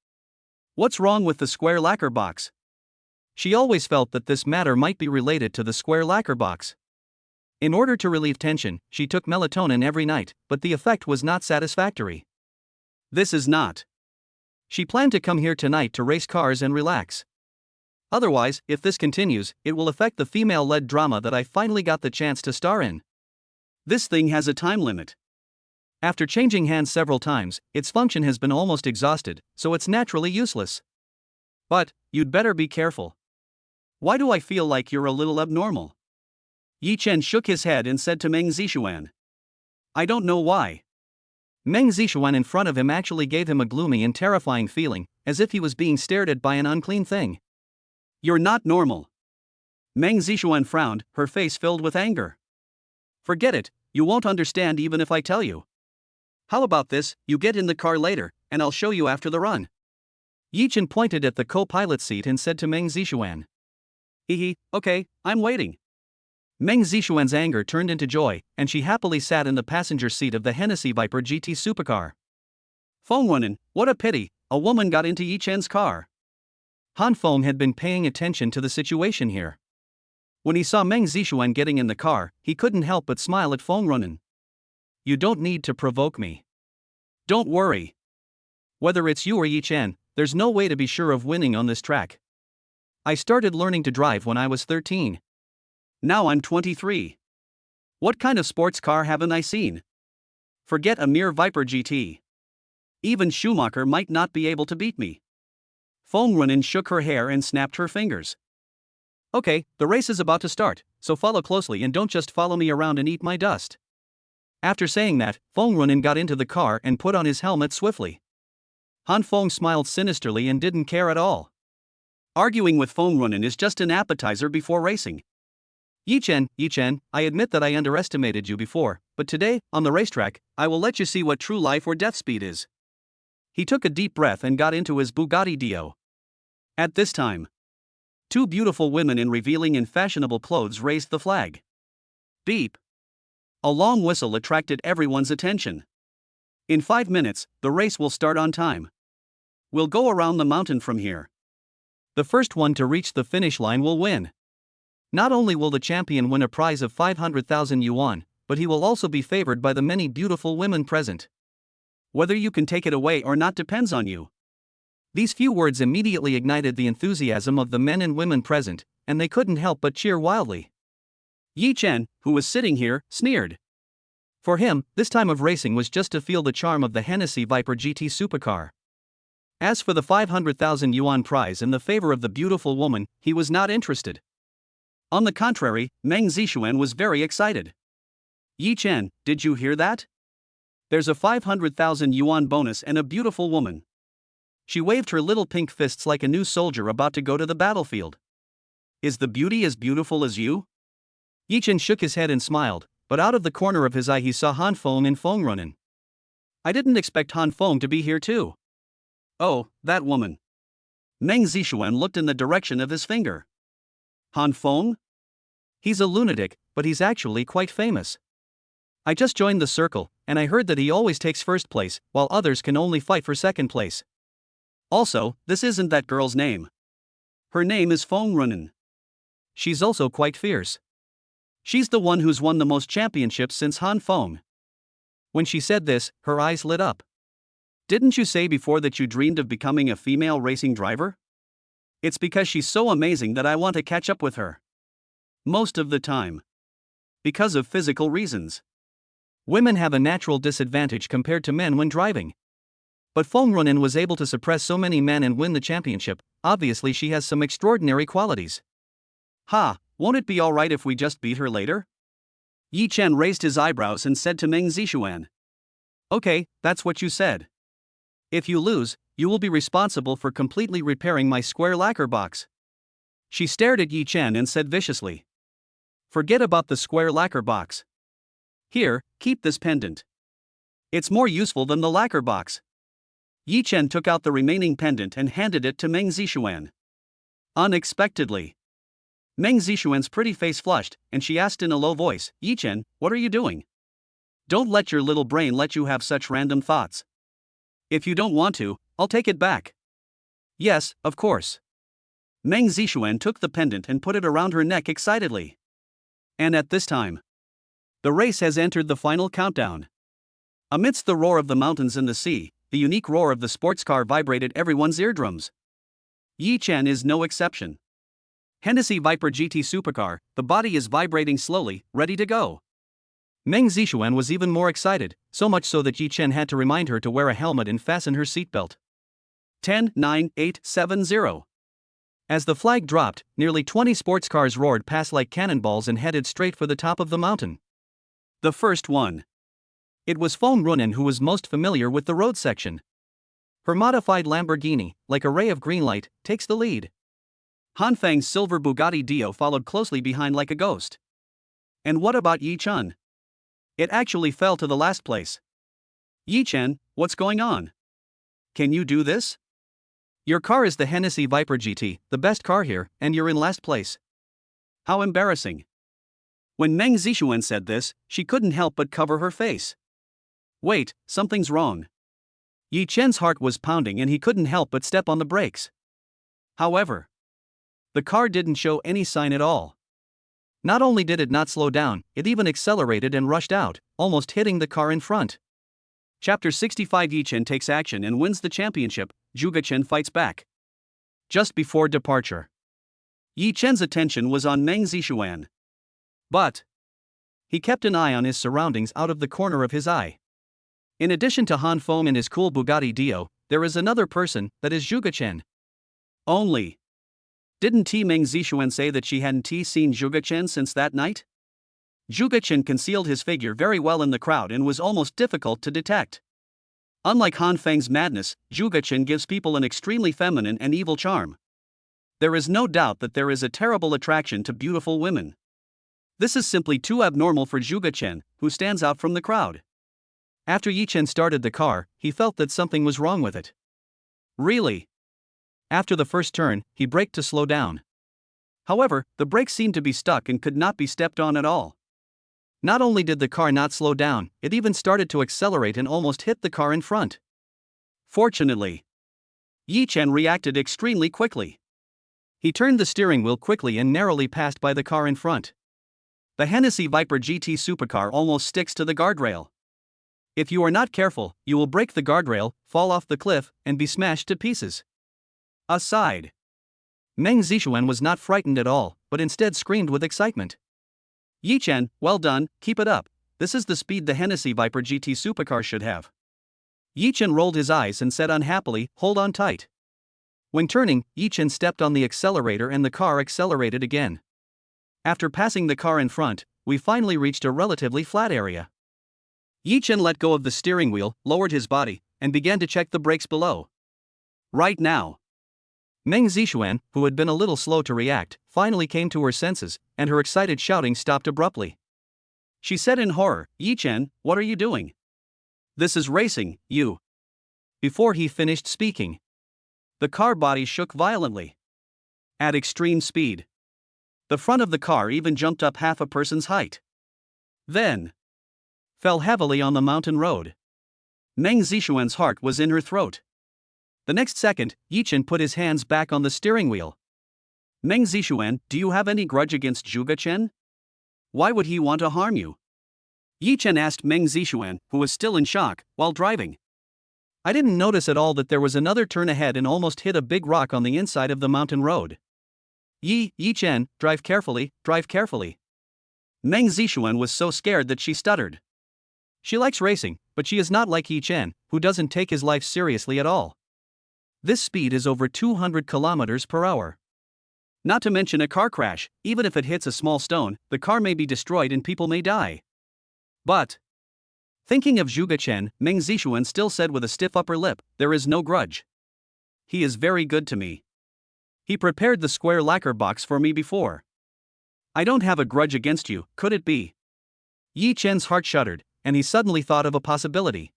What's wrong with the square lacquer box? She always felt that this matter might be related to the square lacquer box. In order to relieve tension, she took melatonin every night, but the effect was not satisfactory. This is not. She planned to come here tonight to race cars and relax. Otherwise, if this continues, it will affect the female-led drama that I finally got the chance to star in. This thing has a time limit. After changing hands several times, its function has been almost exhausted, so it's naturally useless. But, you'd better be careful. Why do I feel like you're a little abnormal? Yi Chen shook his head and said to Meng Zixuan. I don't know why. Meng Zixuan in front of him actually gave him a gloomy and terrifying feeling, as if he was being stared at by an unclean thing. You're not normal. Meng Zixuan frowned, her face filled with anger. Forget it, you won't understand even if I tell you. How about this, you get in the car later, and I'll show you after the run. Yi Chen pointed at the co-pilot seat and said to Meng Zixuan. Okay, I'm waiting. Meng Zixuan's anger turned into joy, and she happily sat in the passenger seat of the Hennessy Viper GT supercar. Feng Runen, what a pity, a woman got into Yi Chen's car. Han Feng had been paying attention to the situation here. When he saw Meng Zixuan getting in the car, he couldn't help but smile at Feng Runen. You don't need to provoke me. Don't worry. Whether it's you or Yi Chen, there's no way to be sure of winning on this track. I started learning to drive when I was 13. Now I'm 23. What kind of sports car haven't I seen? Forget a mere Viper GT. Even Schumacher might not be able to beat me. Feng Runen shook her hair and snapped her fingers. Okay, the race is about to start, so follow closely and don't just follow me around and eat my dust. After saying that, Feng Runen got into the car and put on his helmet swiftly. Han Feng smiled sinisterly and didn't care at all. Arguing with Feng Runen is just an appetizer before racing. Yi Chen, I admit that I underestimated you before, but today, on the racetrack, I will let you see what true life or death speed is. He took a deep breath and got into his Bugatti Dio. At this time, two beautiful women in revealing and fashionable clothes raised the flag. Beep. A long whistle attracted everyone's attention. In 5 minutes, the race will start on time. We'll go around the mountain from here. The first one to reach the finish line will win. Not only will the champion win a prize of 500,000 yuan, but he will also be favored by the many beautiful women present. Whether you can take it away or not depends on you. These few words immediately ignited the enthusiasm of the men and women present, and they couldn't help but cheer wildly. Yi Chen, who was sitting here, sneered. For him, this time of racing was just to feel the charm of the Hennessy Viper GT supercar. As for the 500,000 yuan prize in the favor of the beautiful woman, he was not interested. On the contrary, Meng Zixuan was very excited. Yi Chen, did you hear that? There's a 500,000 yuan bonus and a beautiful woman. She waved her little pink fists like a new soldier about to go to the battlefield. Is the beauty as beautiful as you? Yi Chen shook his head and smiled, but out of the corner of his eye he saw Han Feng and Feng Runen. I didn't expect Han Feng to be here too. Oh, that woman. Meng Zixuan looked in the direction of his finger. Han Feng? He's a lunatic, but he's actually quite famous. I just joined the circle, and I heard that he always takes first place, while others can only fight for second place. Also, this isn't that girl's name. Her name is Feng Runen. She's also quite fierce. She's the one who's won the most championships since Han Feng. When she said this, her eyes lit up. Didn't you say before that you dreamed of becoming a female racing driver? It's because she's so amazing that I want to catch up with her. Most of the time. Because of physical reasons. Women have a natural disadvantage compared to men when driving. But Feng Runen was able to suppress so many men and win the championship. Obviously she has some extraordinary qualities. Ha, won't it be alright if we just beat her later? Yi Chen raised his eyebrows and said to Meng Zixuan. Okay, that's what you said. If you lose, you will be responsible for completely repairing my square lacquer box. She stared at Yi Chen and said viciously. Forget about the square lacquer box. Here, keep this pendant. It's more useful than the lacquer box. Yi Chen took out the remaining pendant and handed it to Meng Zixuan. Unexpectedly, Meng Zixuan's pretty face flushed, and she asked in a low voice, Yi Chen, what are you doing? Don't let your little brain let you have such random thoughts. If you don't want to, I'll take it back. Yes, of course. Meng Zixuan took the pendant and put it around her neck excitedly. And at this time, the race has entered the final countdown. Amidst the roar of the mountains and the sea, the unique roar of the sports car vibrated everyone's eardrums. Yi Chen is no exception. Hennessy Viper GT supercar, the body is vibrating slowly, ready to go. Meng Zixuan was even more excited, so much so that Yi Chen had to remind her to wear a helmet and fasten her seatbelt. 10, 9, 8, 7, 0. As the flag dropped, nearly 20 sports cars roared past like cannonballs and headed straight for the top of the mountain. The first one. It was Feng Runen who was most familiar with the road section. Her modified Lamborghini, like a ray of green light, takes the lead. Han Feng's silver Bugatti Dio followed closely behind like a ghost. And what about Yi Chen? It actually fell to the last place. Yi Chen, what's going on? Can you do this? Your car is the Hennessy Viper GT, the best car here, and you're in last place. How embarrassing. When Meng Zixuan said this, she couldn't help but cover her face. Wait, something's wrong. Yi Chen's heart was pounding and he couldn't help but step on the brakes. However, the car didn't show any sign at all. Not only did it not slow down, it even accelerated and rushed out, almost hitting the car in front. Chapter 65. Yi Chen takes action and wins the championship. Zhuge Chen fights back. Just before departure, Yi Chen's attention was on Meng Zixuan. But he kept an eye on his surroundings out of the corner of his eye. In addition to Han Feng and his cool Bugatti Dio, there is another person, that is Zhuge Chen. Only. Didn't Meng Zixuan say that she hadn't seen Zhuge Chen since that night? Zhuge Chen concealed his figure very well in the crowd and was almost difficult to detect. Unlike Han Feng's madness, Zhuge Chen gives people an extremely feminine and evil charm. There is no doubt that there is a terrible attraction to beautiful women. This is simply too abnormal for Zhuge Chen, who stands out from the crowd. After Yi Chen started the car, he felt that something was wrong with it. Really? After the first turn, he braked to slow down. However, the brakes seemed to be stuck and could not be stepped on at all. Not only did the car not slow down, it even started to accelerate and almost hit the car in front. Fortunately, Yi Chen reacted extremely quickly. He turned the steering wheel quickly and narrowly passed by the car in front. The Hennessy Viper GT supercar almost sticks to the guardrail. If you are not careful, you will break the guardrail, fall off the cliff, and be smashed to pieces. Aside. Meng Zixuan was not frightened at all, but instead screamed with excitement. Yi Chen, well done, keep it up. This is the speed the Hennessy Viper GT supercar should have. Yi Chen rolled his eyes and said unhappily, hold on tight. When turning, Yi Chen stepped on the accelerator and the car accelerated again. After passing the car in front, we finally reached a relatively flat area. Yi Chen let go of the steering wheel, lowered his body, and began to check the brakes below. Right now. Meng Zixuan, who had been a little slow to react, finally came to her senses, and her excited shouting stopped abruptly. She said in horror, Yi Chen, what are you doing? This is racing, you. Before he finished speaking, the car body shook violently. At extreme speed. The front of the car even jumped up half a person's height. Then fell heavily on the mountain road. Meng Zixuan's heart was in her throat. The next second, Yi Chen put his hands back on the steering wheel. Meng Zixuan, do you have any grudge against Zhuge Chen? Why would he want to harm you? Yi Chen asked Meng Zixuan, who was still in shock, while driving. I didn't notice at all that there was another turn ahead and almost hit a big rock on the inside of the mountain road. Yi Chen, drive carefully, drive carefully. Meng Zixuan was so scared that she stuttered. She likes racing, but she is not like Yi Chen, who doesn't take his life seriously at all. This speed is over 200 kilometers per hour. Not to mention a car crash, even if it hits a small stone, the car may be destroyed and people may die. But, thinking of Zhuge Chen, Meng Zixuan still said with a stiff upper lip, there is no grudge. He is very good to me. He prepared the square lacquer box for me before. I don't have a grudge against you, could it be? Yi Chen's heart shuddered, and he suddenly thought of a possibility.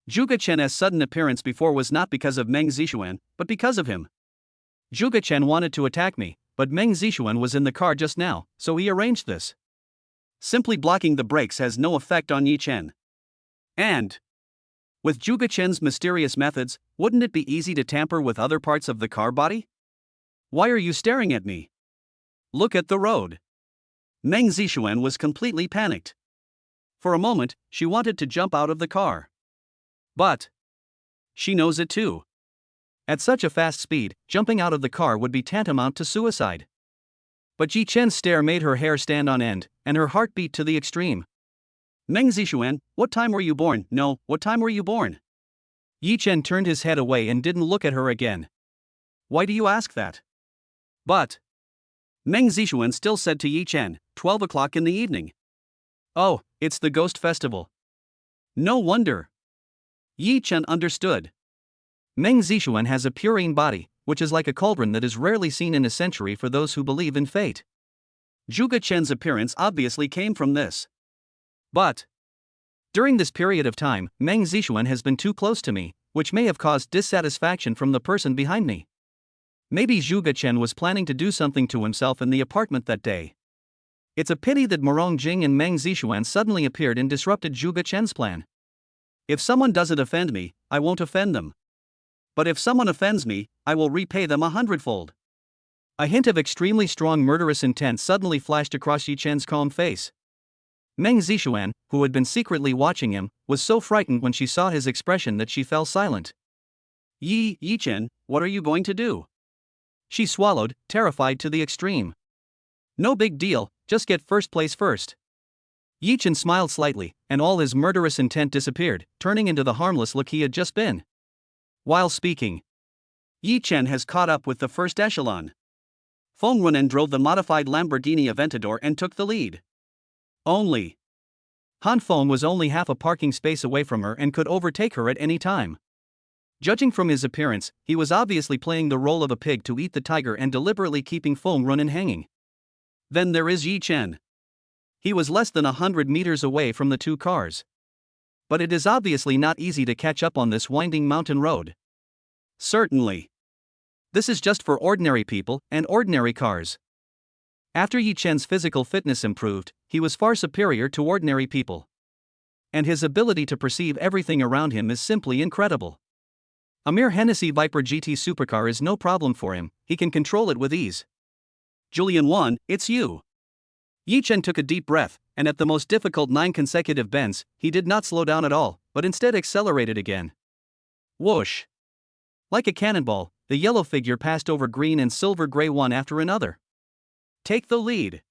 Zhuge Chen's sudden appearance before was not because of Meng Zixuan, but because of him. Zhuge Chen wanted to attack me, but Meng Zixuan was in the car just now, so he arranged this. Simply blocking the brakes has no effect on Yi Chen. And, with Zhuge Chen's mysterious methods, wouldn't it be easy to tamper with other parts of the car body? Why are you staring at me? Look at the road. Meng Zixuan was completely panicked. For a moment, she wanted to jump out of the car. But she knows it too. At such a fast speed, jumping out of the car would be tantamount to suicide. But Yi Chen's stare made her hair stand on end, and her heart beat to the extreme. Meng Zixuan, what time were you born? No, what time were you born? Yi Chen turned his head away and didn't look at her again. Why do you ask that? But Meng Zixuan still said to Yi Chen, 12 o'clock in the evening. Oh, it's the ghost festival. No wonder. Yi Chen understood. Meng Zixuan has a purine body, which is like a cauldron that is rarely seen in a century for those who believe in fate. Zhuge Chen's appearance obviously came from this. But during this period of time, Meng Zixuan has been too close to me, which may have caused dissatisfaction from the person behind me. Maybe Zhuge Chen was planning to do something to himself in the apartment that day. It's a pity that Morong Jing and Meng Zixuan suddenly appeared and disrupted Zhuge Chen's plan. If someone doesn't offend me, I won't offend them. But if someone offends me, I will repay them 100-fold. A hint of extremely strong murderous intent suddenly flashed across Yi Chen's calm face. Meng Zixuan, who had been secretly watching him, was so frightened when she saw his expression that she fell silent. Yi Chen, what are you going to do? She swallowed, terrified to the extreme. No big deal, just get first place first. Yi Chen smiled slightly, and all his murderous intent disappeared, turning into the harmless look he had just been. While speaking, Yi Chen has caught up with the first echelon. Feng Runen drove the modified Lamborghini Aventador and took the lead. Only Han Feng was only half a parking space away from her and could overtake her at any time. Judging from his appearance, he was obviously playing the role of a pig to eat the tiger and deliberately keeping Feng Runen hanging. Then there is Yi Chen. He was less than 100 meters away from the two cars. But it is obviously not easy to catch up on this winding mountain road. Certainly. This is just for ordinary people and ordinary cars. After Yi Chen's physical fitness improved, he was far superior to ordinary people. And his ability to perceive everything around him is simply incredible. A mere Hennessy Viper GT supercar is no problem for him, he can control it with ease. Julian 1, it's you. Yi Chen took a deep breath, and at the most difficult 9 consecutive bends, he did not slow down at all, but instead accelerated again. Whoosh. Like a cannonball, the yellow figure passed over green and silver gray one after another. Take the lead.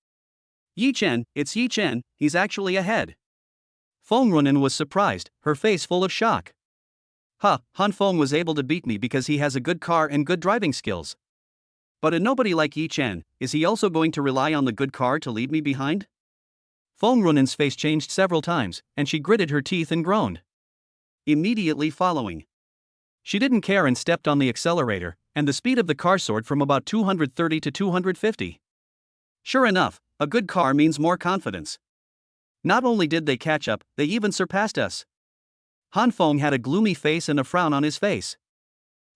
Yi Chen, it's Yi Chen, he's actually ahead. Feng Runan was surprised, her face full of shock. Han Feng was able to beat me because he has a good car and good driving skills. But a nobody like Yi Chen, is he also going to rely on the good car to leave me behind? Feng Runan's face changed several times, and she gritted her teeth and groaned. Immediately following. She didn't care and stepped on the accelerator, and the speed of the car soared from about 230 to 250. Sure enough, a good car means more confidence. Not only did they catch up, they even surpassed us. Han Feng had a gloomy face and a frown on his face.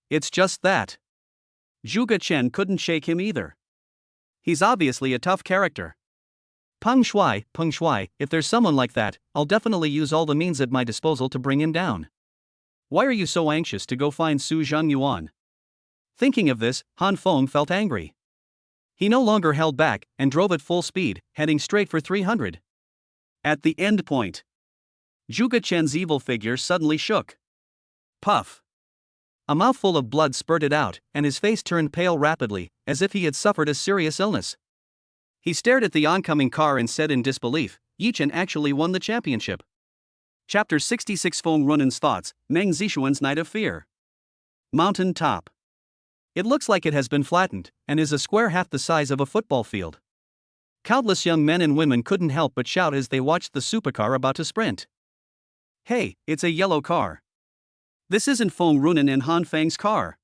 It's just that. Zhuge Chen couldn't shake him either. He's obviously a tough character. Peng Shuai, if there's someone like that, I'll definitely use all the means at my disposal to bring him down. Why are you so anxious to go find Su Zhengyuan? Thinking of this, Han Feng felt angry. He no longer held back, and drove at full speed, heading straight for 300. At the end point, Zhuge Chen's evil figure suddenly shook. Puff. A mouthful of blood spurted out, and his face turned pale rapidly, as if he had suffered a serious illness. He stared at the oncoming car and said in disbelief, Yi Chen actually won the championship. Chapter 66 Feng Runan's Thoughts, Meng Zixuan's Night of Fear. Mountain top. It looks like it has been flattened, and is a square half the size of a football field. Countless young men and women couldn't help but shout as they watched the supercar about to sprint. Hey, it's a yellow car. This isn't Feng Runan and Han Feng's car.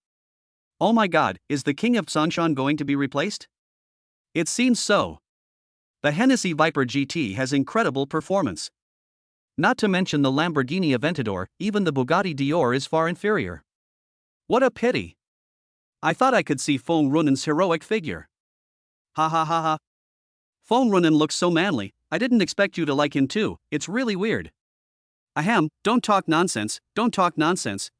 Oh my god, is the King of Sanshan going to be replaced? It seems so. The Hennessy Viper GT has incredible performance. Not to mention the Lamborghini Aventador, even the Bugatti Dior is far inferior. What a pity. I thought I could see Feng Runan's heroic figure. Ha ha ha ha. Feng Runan looks so manly, I didn't expect you to like him too, it's really weird. Ahem, don't talk nonsense,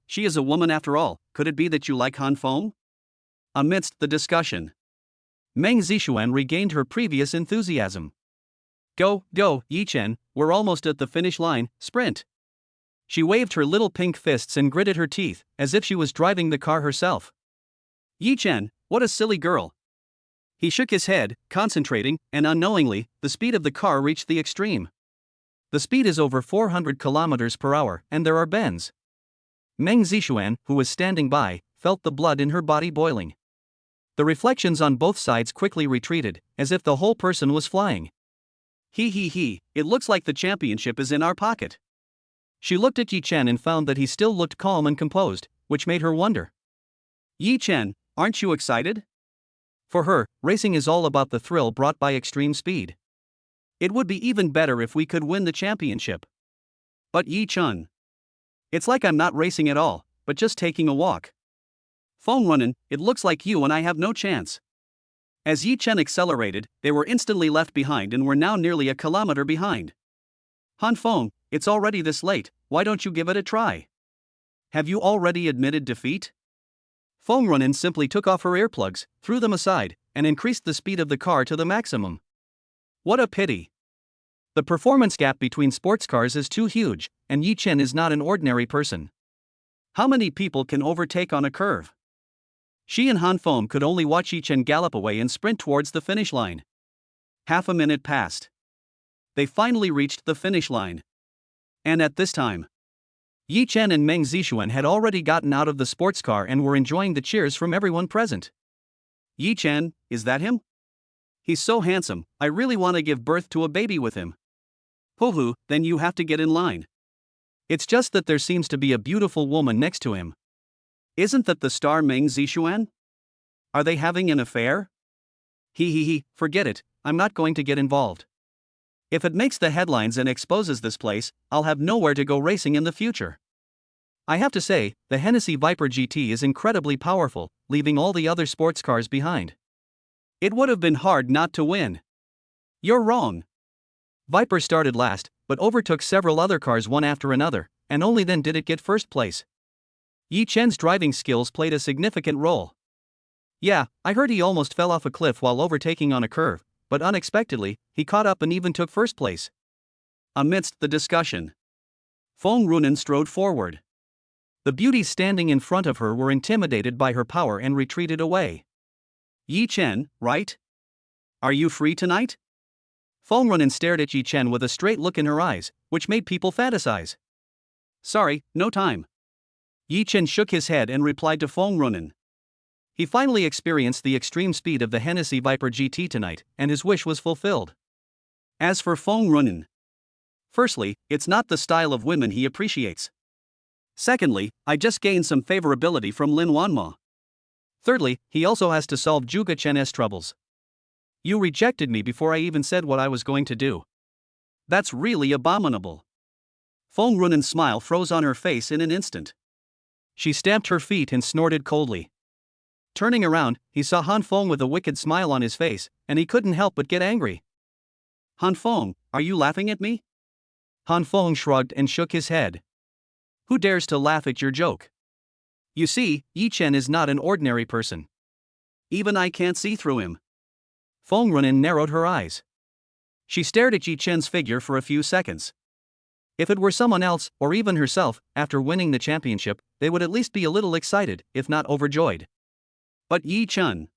she is a woman after all, could it be that you like Han Feng? Amidst the discussion, Meng Zixuan regained her previous enthusiasm. Go, Yi Chen, we're almost at the finish line, sprint. She waved her little pink fists and gritted her teeth, as if she was driving the car herself. Yi Chen, what a silly girl. He shook his head, concentrating, and unknowingly, the speed of the car reached the extreme. The speed is over 400 kilometers per hour, and there are bends. Meng Zixuan, who was standing by, felt the blood in her body boiling. The reflections on both sides quickly retreated, as if the whole person was flying. It looks like the championship is in our pocket. She looked at Yi Chen and found that he still looked calm and composed, which made her wonder. Yi Chen, aren't you excited? For her, racing is all about the thrill brought by extreme speed. It would be even better if we could win the championship. But Yi Chen, it's like I'm not racing at all, but just taking a walk. Feng Runan, it looks like you and I have no chance. As Yi Chen accelerated, they were instantly left behind and were now nearly a kilometer behind. Han Feng, it's already this late, why don't you give it a try? Have you already admitted defeat? Feng Runan simply took off her earplugs, threw them aside, and increased the speed of the car to the maximum. What a pity. The performance gap between sports cars is too huge, and Yi Chen is not an ordinary person. How many people can overtake on a curve? She and Han Feng could only watch Yi Chen gallop away and sprint towards the finish line. Half a minute passed. They finally reached the finish line. And at this time, Yi Chen and Meng Zixuan had already gotten out of the sports car and were enjoying the cheers from everyone present. Yi Chen, is that him? He's so handsome, I really want to give birth to a baby with him. Hoo-hoo, then you have to get in line. It's just that there seems to be a beautiful woman next to him. Isn't that the star Meng Zixuan? Are they having an affair? Forget it, I'm not going to get involved. If it makes the headlines and exposes this place, I'll have nowhere to go racing in the future. I have to say, the Hennessy Viper GT is incredibly powerful, leaving all the other sports cars behind. It would have been hard not to win. You're wrong. Viper started last, but overtook several other cars one after another, and only then did it get first place. Yi Chen's driving skills played a significant role. Yeah, I heard he almost fell off a cliff while overtaking on a curve, but unexpectedly, he caught up and even took first place. Amidst the discussion, Feng Runan strode forward. The beauties standing in front of her were intimidated by her power and retreated away. Yi Chen, right? Are you free tonight? Feng Runan stared at Yi Chen with a straight look in her eyes, which made people fantasize. Sorry, no time. Yi Chen shook his head and replied to Feng Runan. He finally experienced the extreme speed of the Hennessy Viper GT tonight, and his wish was fulfilled. As for Feng Runan, firstly, it's not the style of women he appreciates. Secondly, I just gained some favorability from Lin Wanma. Thirdly, he also has to solve Zhuge Chen's troubles. You rejected me before I even said what I was going to do. That's really abominable. Feng Runan's smile froze on her face in an instant. She stamped her feet and snorted coldly. Turning around, he saw Han Feng with a wicked smile on his face, and he couldn't help but get angry. Han Feng, are you laughing at me? Han Feng shrugged and shook his head. Who dares to laugh at your joke? You see, Yi Chen is not an ordinary person. Even I can't see through him. Feng Runan narrowed her eyes. She stared at Yi Chen's figure for a few seconds. If it were someone else, or even herself, after winning the championship, they would at least be a little excited, if not overjoyed. But Yi Chen.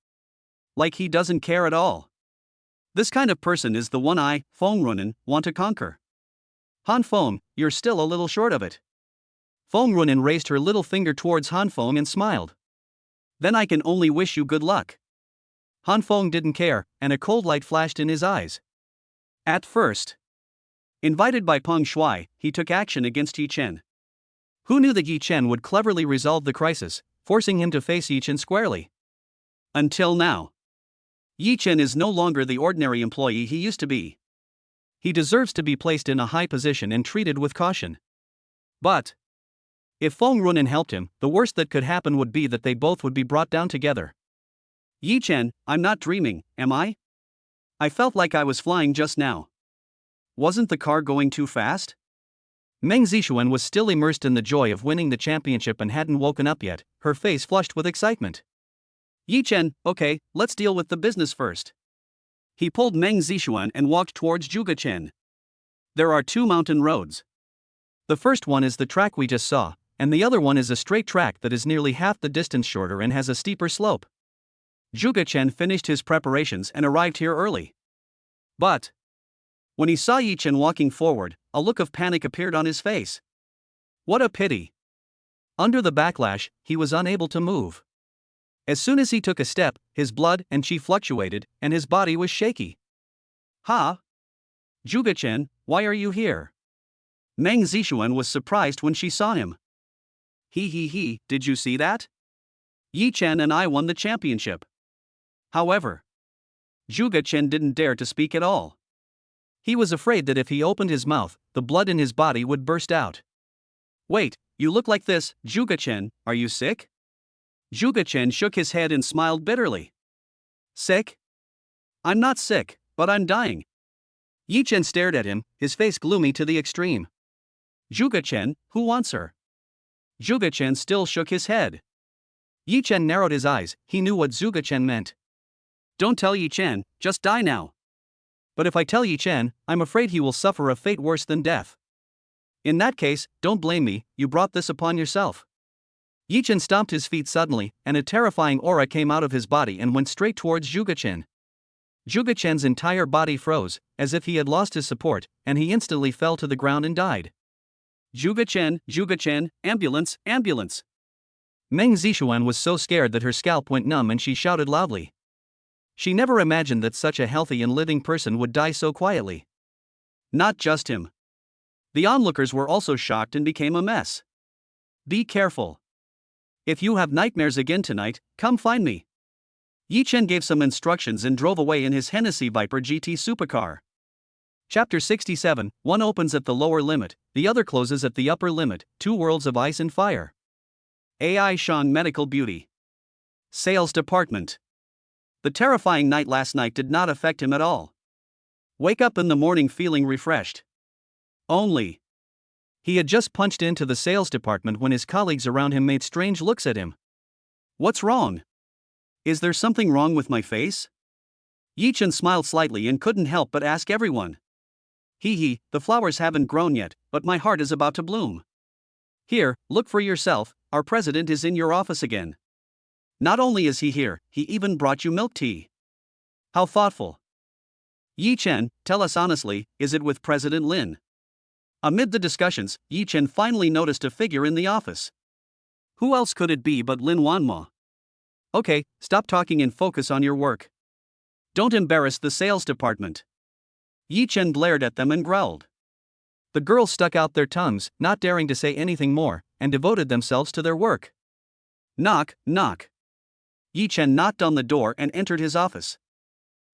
Like he doesn't care at all. This kind of person is the one I, Feng Runan, want to conquer. Han Feng, you're still a little short of it. Feng Runan raised her little finger towards Han Feng and smiled. Then I can only wish you good luck. Han Feng didn't care, and a cold light flashed in his eyes. At first, invited by Peng Shuai, he took action against Yi Chen. Who knew that Yi Chen would cleverly resolve the crisis, forcing him to face Yi Chen squarely? Until now. Yi Chen is no longer the ordinary employee he used to be. He deserves to be placed in a high position and treated with caution. But if Feng Runan helped him, the worst that could happen would be that they both would be brought down together. Yi Chen, I'm not dreaming, am I? I felt like I was flying just now. Wasn't the car going too fast? Meng Zixuan was still immersed in the joy of winning the championship and hadn't woken up yet, her face flushed with excitement. Yi Chen, okay, let's deal with the business first. He pulled Meng Zixuan and walked towards Zhuge Chen. There are 2 mountain roads. The first one is the track we just saw, and the other one is a straight track that is nearly half the distance shorter and has a steeper slope. Zhuge Chen finished his preparations and arrived here early. But when he saw Yi Chen walking forward, a look of panic appeared on his face. What a pity. Under the backlash, he was unable to move. As soon as he took a step, his blood and chi fluctuated, and his body was shaky. Ha! Zhuge Chen, why are you here? Meng Zixuan was surprised when she saw him. He, did you see that? Yi Chen and I won the championship. However, Zhuge Chen didn't dare to speak at all. He was afraid that if he opened his mouth, the blood in his body would burst out. Wait, you look like this, Zhuge Chen, are you sick? Zhuge Chen shook his head and smiled bitterly. Sick? I'm not sick, but I'm dying. Yi Chen stared at him, his face gloomy to the extreme. Zhuge Chen, who wants her? Zhuge Chen still shook his head. Yi Chen narrowed his eyes, he knew what Zhuge Chen meant. Don't tell Yi Chen, just die now. But if I tell Yi Chen, I'm afraid he will suffer a fate worse than death. In that case, don't blame me, you brought this upon yourself. Yi Chen stomped his feet suddenly, and a terrifying aura came out of his body and went straight towards Zhuge Chen. Zhuge Chen's entire body froze, as if he had lost his support, and he instantly fell to the ground and died. Zhuge Chen, ambulance, ambulance. Meng Zixuan was so scared that her scalp went numb and she shouted loudly. She never imagined that such a healthy and living person would die so quietly. Not just him. The onlookers were also shocked and became a mess. Be careful. If you have nightmares again tonight, come find me. Yi Chen gave some instructions and drove away in his Hennessy Viper GT supercar. Chapter 67, one opens at the lower limit, the other closes at the upper limit, two worlds of ice and fire. AI Shang Medical Beauty Sales Department. The terrifying night last night did not affect him at all. Wake up in the morning feeling refreshed. Only. He had just punched into the sales department when his colleagues around him made strange looks at him. What's wrong? Is there something wrong with my face? Yi-Chen smiled slightly and couldn't help but ask everyone. Hee, the flowers haven't grown yet, but my heart is about to bloom. Here, look for yourself, our president is in your office again. Not only is he here, he even brought you milk tea. How thoughtful. Yi-Chen, tell us honestly, is it with President Lin? Amid the discussions, Yi-Chen finally noticed a figure in the office. Who else could it be but Lin Wanma? Okay, stop talking and focus on your work. Don't embarrass the sales department. Yi-Chen glared at them and growled. The girls stuck out their tongues, not daring to say anything more, and devoted themselves to their work. Knock, knock. Yi-Chen knocked on the door and entered his office.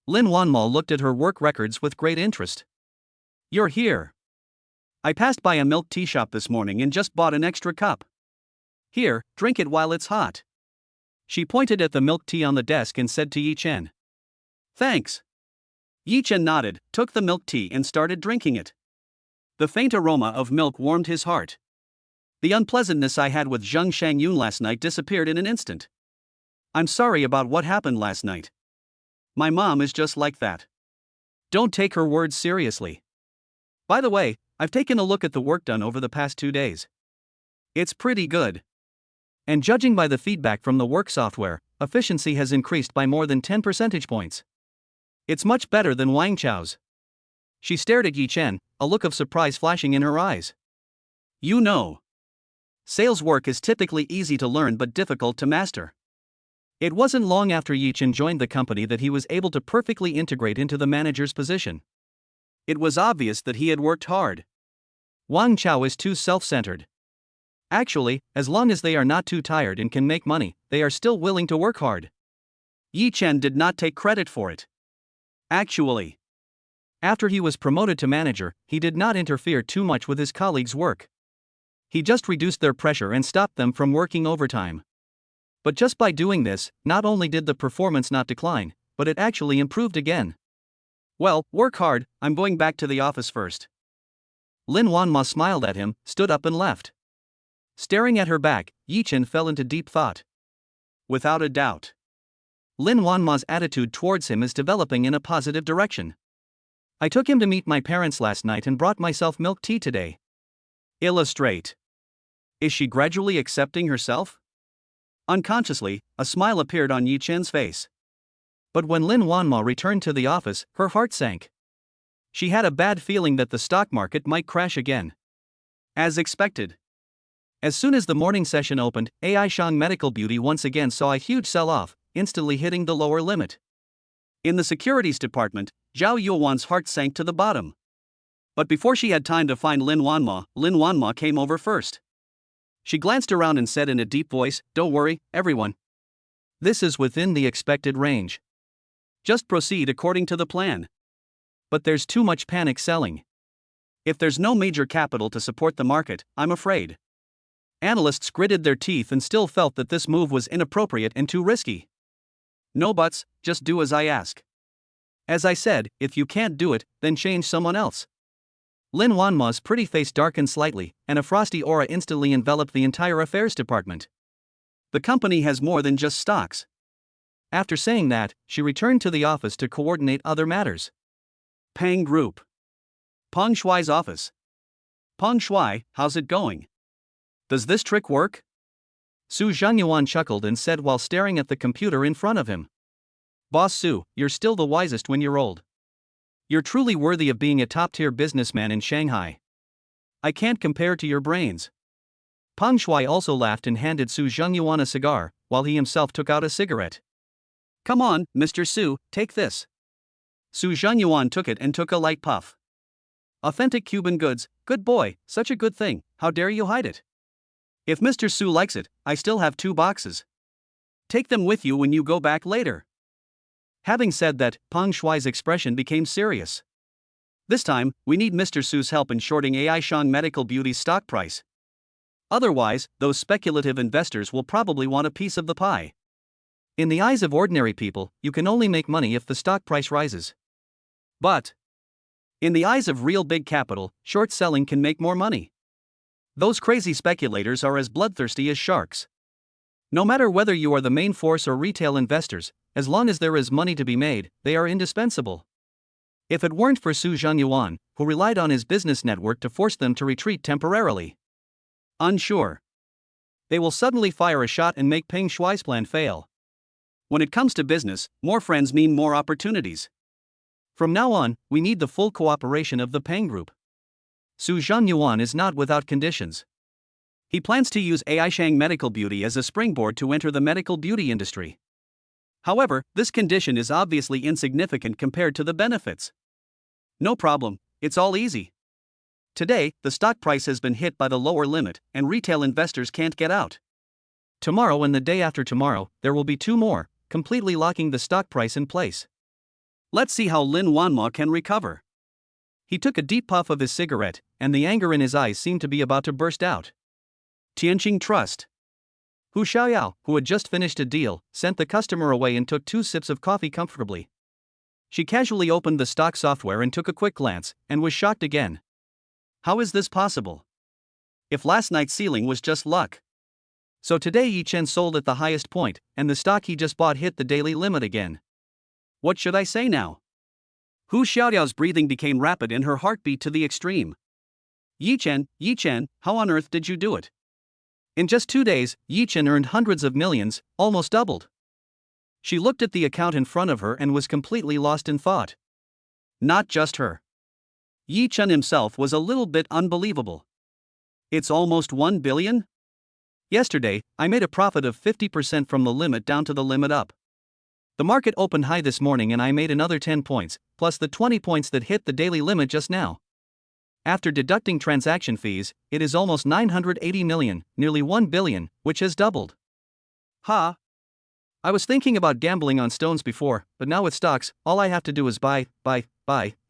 Lin Wanma looked at her work records with great interest. You're here. I passed by a milk tea shop this morning and just bought an extra cup. Here, drink it while it's hot. She pointed at the milk tea on the desk and said to Yi-Chen. Thanks. Yi-Chen nodded, took the milk tea and started drinking it. The faint aroma of milk warmed his heart. The unpleasantness I had with Zheng Shangyun last night disappeared in an instant. I'm sorry about what happened last night. My mom is just like that. Don't take her words seriously. By the way, I've taken a look at the work done over the past 2 days. It's pretty good. And judging by the feedback from the work software, efficiency has increased by more than 10 percentage points. It's much better than Wang Chao's. She stared at Yi-Chen, a look of surprise flashing in her eyes. You know. Sales work is typically easy to learn but difficult to master. It wasn't long after Yi-Chen joined the company that he was able to perfectly integrate into the manager's position. It was obvious that he had worked hard. Wang Chao is too self-centered. Actually, as long as they are not too tired and can make money, they are still willing to work hard. Yi-Chen did not take credit for it. Actually, after he was promoted to manager, he did not interfere too much with his colleagues' work. He just reduced their pressure and stopped them from working overtime. But just by doing this, not only did the performance not decline, but it actually improved again. Well, work hard, I'm going back to the office first. Lin Wanma smiled at him, stood up and left. Staring at her back, Yi-Chen fell into deep thought. Without a doubt, Lin Wanma's attitude towards him is developing in a positive direction. I took him to meet my parents last night and brought myself milk tea today. Illustrate. Is she gradually accepting herself? Unconsciously, a smile appeared on Yi-Chen's face. But when Lin Wanma returned to the office, her heart sank. She had a bad feeling that the stock market might crash again. As expected. As soon as the morning session opened, AI Shang Medical Beauty once again saw a huge sell-off, instantly hitting the lower limit. In the securities department, Zhao Yuan's heart sank to the bottom. But before she had time to find Lin Wanma came over first. She glanced around and said in a deep voice, "Don't worry, everyone. This is within the expected range. Just proceed according to the plan. But there's too much panic selling. If there's no major capital to support the market, I'm afraid." Analysts gritted their teeth and still felt that this move was inappropriate and too risky. No buts, just do as I ask. As I said, if you can't do it, then change someone else. Lin Wanma's pretty face darkened slightly, and a frosty aura instantly enveloped the entire affairs department. The company has more than just stocks. After saying that, she returned to the office to coordinate other matters. Pang Group. Peng Shuai's office. Peng Shuai, how's it going? Does this trick work? Su Zhangyuan chuckled and said while staring at the computer in front of him. Boss Su, you're still the wisest when you're old. You're truly worthy of being a top-tier businessman in Shanghai. I can't compare to your brains. Peng Shuai also laughed and handed Su Zhangyuan a cigar, while he himself took out a cigarette. Come on, Mr. Su, take this. Su Zhangyuan took it and took a light puff. Authentic Cuban goods, good boy, such a good thing, how dare you hide it? If Mr. Su likes it, I still have 2 boxes. Take them with you when you go back later. Having said that, Peng Shuai's expression became serious. This time, we need Mr. Su's help in shorting AI Shang Medical Beauty's stock price. Otherwise, those speculative investors will probably want a piece of the pie. In the eyes of ordinary people, you can only make money if the stock price rises. But in the eyes of real big capital, short selling can make more money. Those crazy speculators are as bloodthirsty as sharks. No matter whether you are the main force or retail investors, as long as there is money to be made, they are indispensable. If it weren't for Su Zhanyuan, who relied on his business network to force them to retreat temporarily. Unsure. They will suddenly fire a shot and make Peng Shuai's plan fail. When it comes to business, more friends mean more opportunities. From now on, we need the full cooperation of the Peng Group. Su Zhanyuan is not without conditions. He plans to use AI Shang Medical Beauty as a springboard to enter the medical beauty industry. However, this condition is obviously insignificant compared to the benefits. No problem, it's all easy. Today, the stock price has been hit by the lower limit, and retail investors can't get out. Tomorrow and the day after tomorrow, there will be two more, completely locking the stock price in place. Let's see how Lin Wanma can recover. He took a deep puff of his cigarette, and the anger in his eyes seemed to be about to burst out. Tianqing Trust. Hu Xiaoyao, who had just finished a deal, sent the customer away and took 2 sips of coffee comfortably. She casually opened the stock software and took a quick glance, and was shocked again. How is this possible? If last night's ceiling was just luck. So today Yi Chen sold at the highest point, and the stock he just bought hit the daily limit again. What should I say now? Hu Xiaoyao's breathing became rapid and her heart beat to the extreme. Yi Chen, how on earth did you do it? In just 2 days, Yi Chen earned hundreds of millions, almost doubled. She looked at the account in front of her and was completely lost in thought. Not just her. Yi Chen himself was a little bit unbelievable. It's almost 1 billion? Yesterday, I made a profit of 50% from the limit down to the limit up. The market opened high this morning and I made another 10 points, plus the 20 points that hit the daily limit just now. After deducting transaction fees, it is almost 980 million, nearly 1 billion, which has doubled. Ha! I was thinking about gambling on stones before, but now with stocks, all I have to do is buy,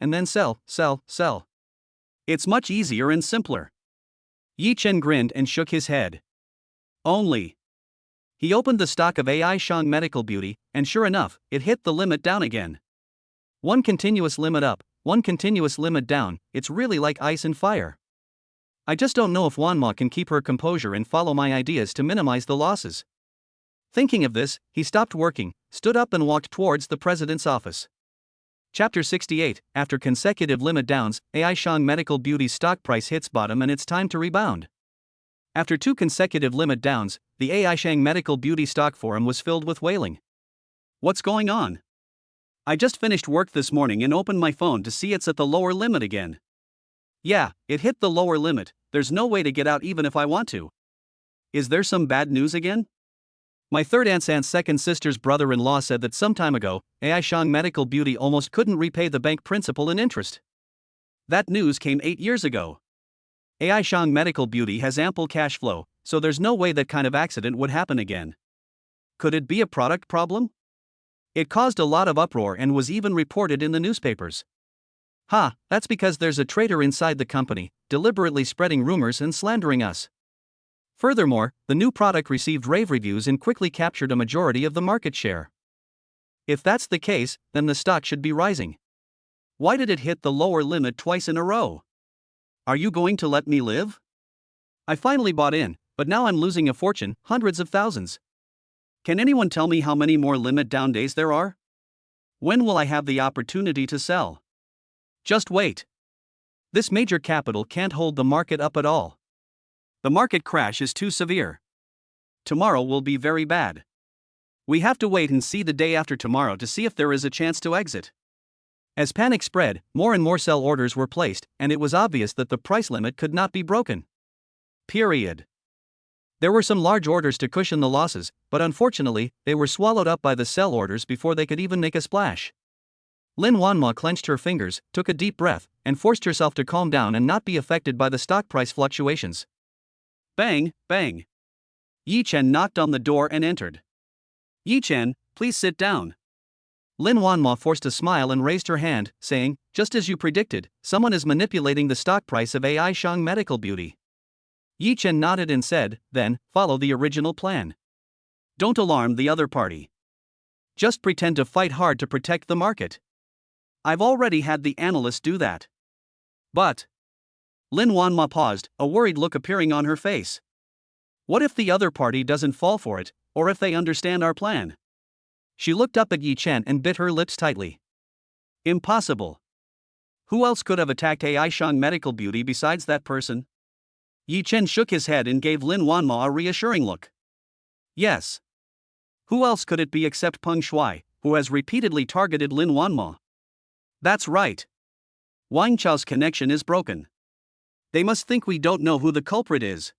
and then sell. It's much easier and simpler. Yi Chen grinned and shook his head. Only. He opened the stock of AI Shang Medical Beauty, and sure enough, it hit the limit down again. One continuous limit up, one continuous limit down, it's really like ice and fire. I just don't know if Wanma can keep her composure and follow my ideas to minimize the losses. Thinking of this, he stopped working, stood up and walked towards the president's office. Chapter 68, After consecutive limit downs, AI Shang Medical Beauty's stock price hits bottom and it's time to rebound. After 2 consecutive limit downs, the AI Shang Medical Beauty stock forum was filled with wailing. What's going on? I just finished work this morning and opened my phone to see it's at the lower limit again. Yeah, it hit the lower limit, there's no way to get out even if I want to. Is there some bad news again? My third aunt's second sister's brother-in-law said that some time ago, AI Shang Medical Beauty almost couldn't repay the bank principal and interest. That news came 8 years ago. AI Shang Medical Beauty has ample cash flow, so there's no way that kind of accident would happen again. Could it be a product problem? It caused a lot of uproar and was even reported in the newspapers. That's because there's a traitor inside the company, deliberately spreading rumors and slandering us. Furthermore, the new product received rave reviews and quickly captured a majority of the market share. If that's the case, then the stock should be rising. Why did it hit the lower limit twice in a row? Are you going to let me live? I finally bought in, but now I'm losing a fortune, hundreds of thousands. Can anyone tell me how many more limit down days there are? When will I have the opportunity to sell? Just wait. This major capital can't hold the market up at all. The market crash is too severe. Tomorrow will be very bad. We have to wait and see the day after tomorrow to see if there is a chance to exit. As panic spread, more and more sell orders were placed, and it was obvious that the price limit could not be broken. Period. There were some large orders to cushion the losses, but unfortunately, they were swallowed up by the sell orders before they could even make a splash. Lin Wanma clenched her fingers, took a deep breath, and forced herself to calm down and not be affected by the stock price fluctuations. Bang, bang. Yi Chen knocked on the door and entered. Yi Chen, please sit down. Lin Wanma forced a smile and raised her hand, saying, "Just as you predicted, someone is manipulating the stock price of AI Shang Medical Beauty." Yi Chen nodded and said, "Then, follow the original plan. Don't alarm the other party. Just pretend to fight hard to protect the market. I've already had the analyst do that." But Lin Wanma paused, a worried look appearing on her face. What if the other party doesn't fall for it, or if they understand our plan? She looked up at Yi Chen and bit her lips tightly. Impossible. Who else could have attacked AI Shang Medical Beauty besides that person? Yi Chen shook his head and gave Lin Wanma a reassuring look. Yes. Who else could it be except Peng Shuai, who has repeatedly targeted Lin Wanma? That's right. Wang Chao's connection is broken. They must think we don't know who the culprit is.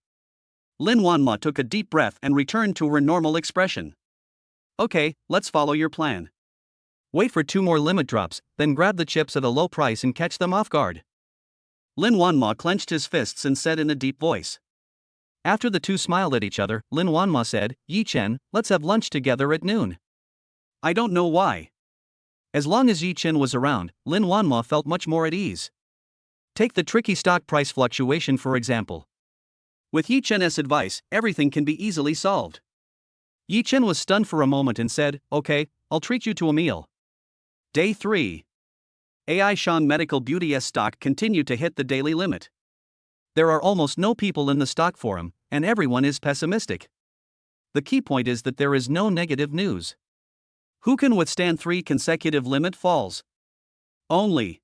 Lin Wanma took a deep breath and returned to her normal expression. Okay, let's follow your plan. Wait for 2 more limit drops, then grab the chips at a low price and catch them off guard. Lin Wanma clenched his fists and said in a deep voice. After the two smiled at each other, Lin Wanma said, "Yi Chen, let's have lunch together at noon." I don't know why. As long as Yi Chen was around, Lin Wanma felt much more at ease. Take the tricky stock price fluctuation for example. With Yi Chen's advice, everything can be easily solved. Yi Chen was stunned for a moment and said, "Okay, I'll treat you to a meal." Day 3. AI Shang Medical Beauty's stock continued to hit the daily limit. There are almost no people in the stock forum, and everyone is pessimistic. The key point is that there is no negative news. Who can withstand 3 consecutive limit falls? Only.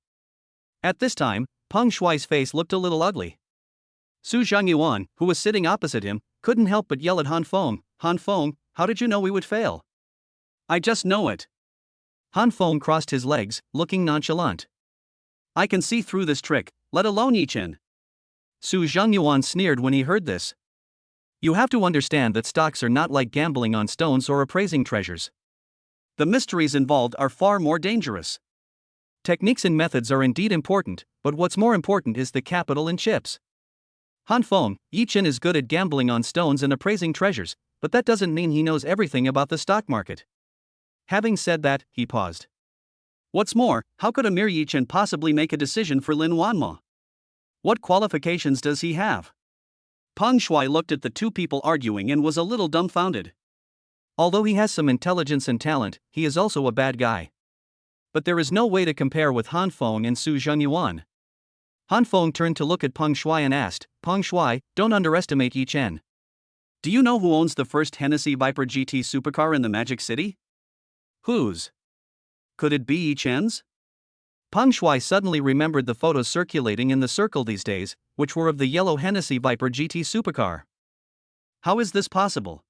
At this time, Peng Shuai's face looked a little ugly. Su Zhangyuan, who was sitting opposite him, couldn't help but yell at Han Feng, "Han Feng, how did you know we would fail?" "I just know it." Han Feng crossed his legs, looking nonchalant. "I can see through this trick, let alone Yi Chen." Su Zhangyuan sneered when he heard this. You have to understand that stocks are not like gambling on stones or appraising treasures. The mysteries involved are far more dangerous. Techniques and methods are indeed important, but what's more important is the capital and chips. Han Feng, Yi Chen is good at gambling on stones and appraising treasures, but that doesn't mean he knows everything about the stock market. Having said that, he paused. What's more, how could a mere Yi Chen possibly make a decision for Lin Wanma? What qualifications does he have? Peng Shuai looked at the two people arguing and was a little dumbfounded. Although he has some intelligence and talent, he is also a bad guy. But there is no way to compare with Han Feng and Su Zhangyuan. Han Feng turned to look at Peng Shuai and asked, "Peng Shuai, don't underestimate Yi Chen. Do you know who owns the first Hennessy Viper GT supercar in the Magic City?" "Whose? Could it be Yi Chen's?" Peng Shuai suddenly remembered the photos circulating in the circle these days, which were of the yellow Hennessy Viper GT supercar. How is this possible?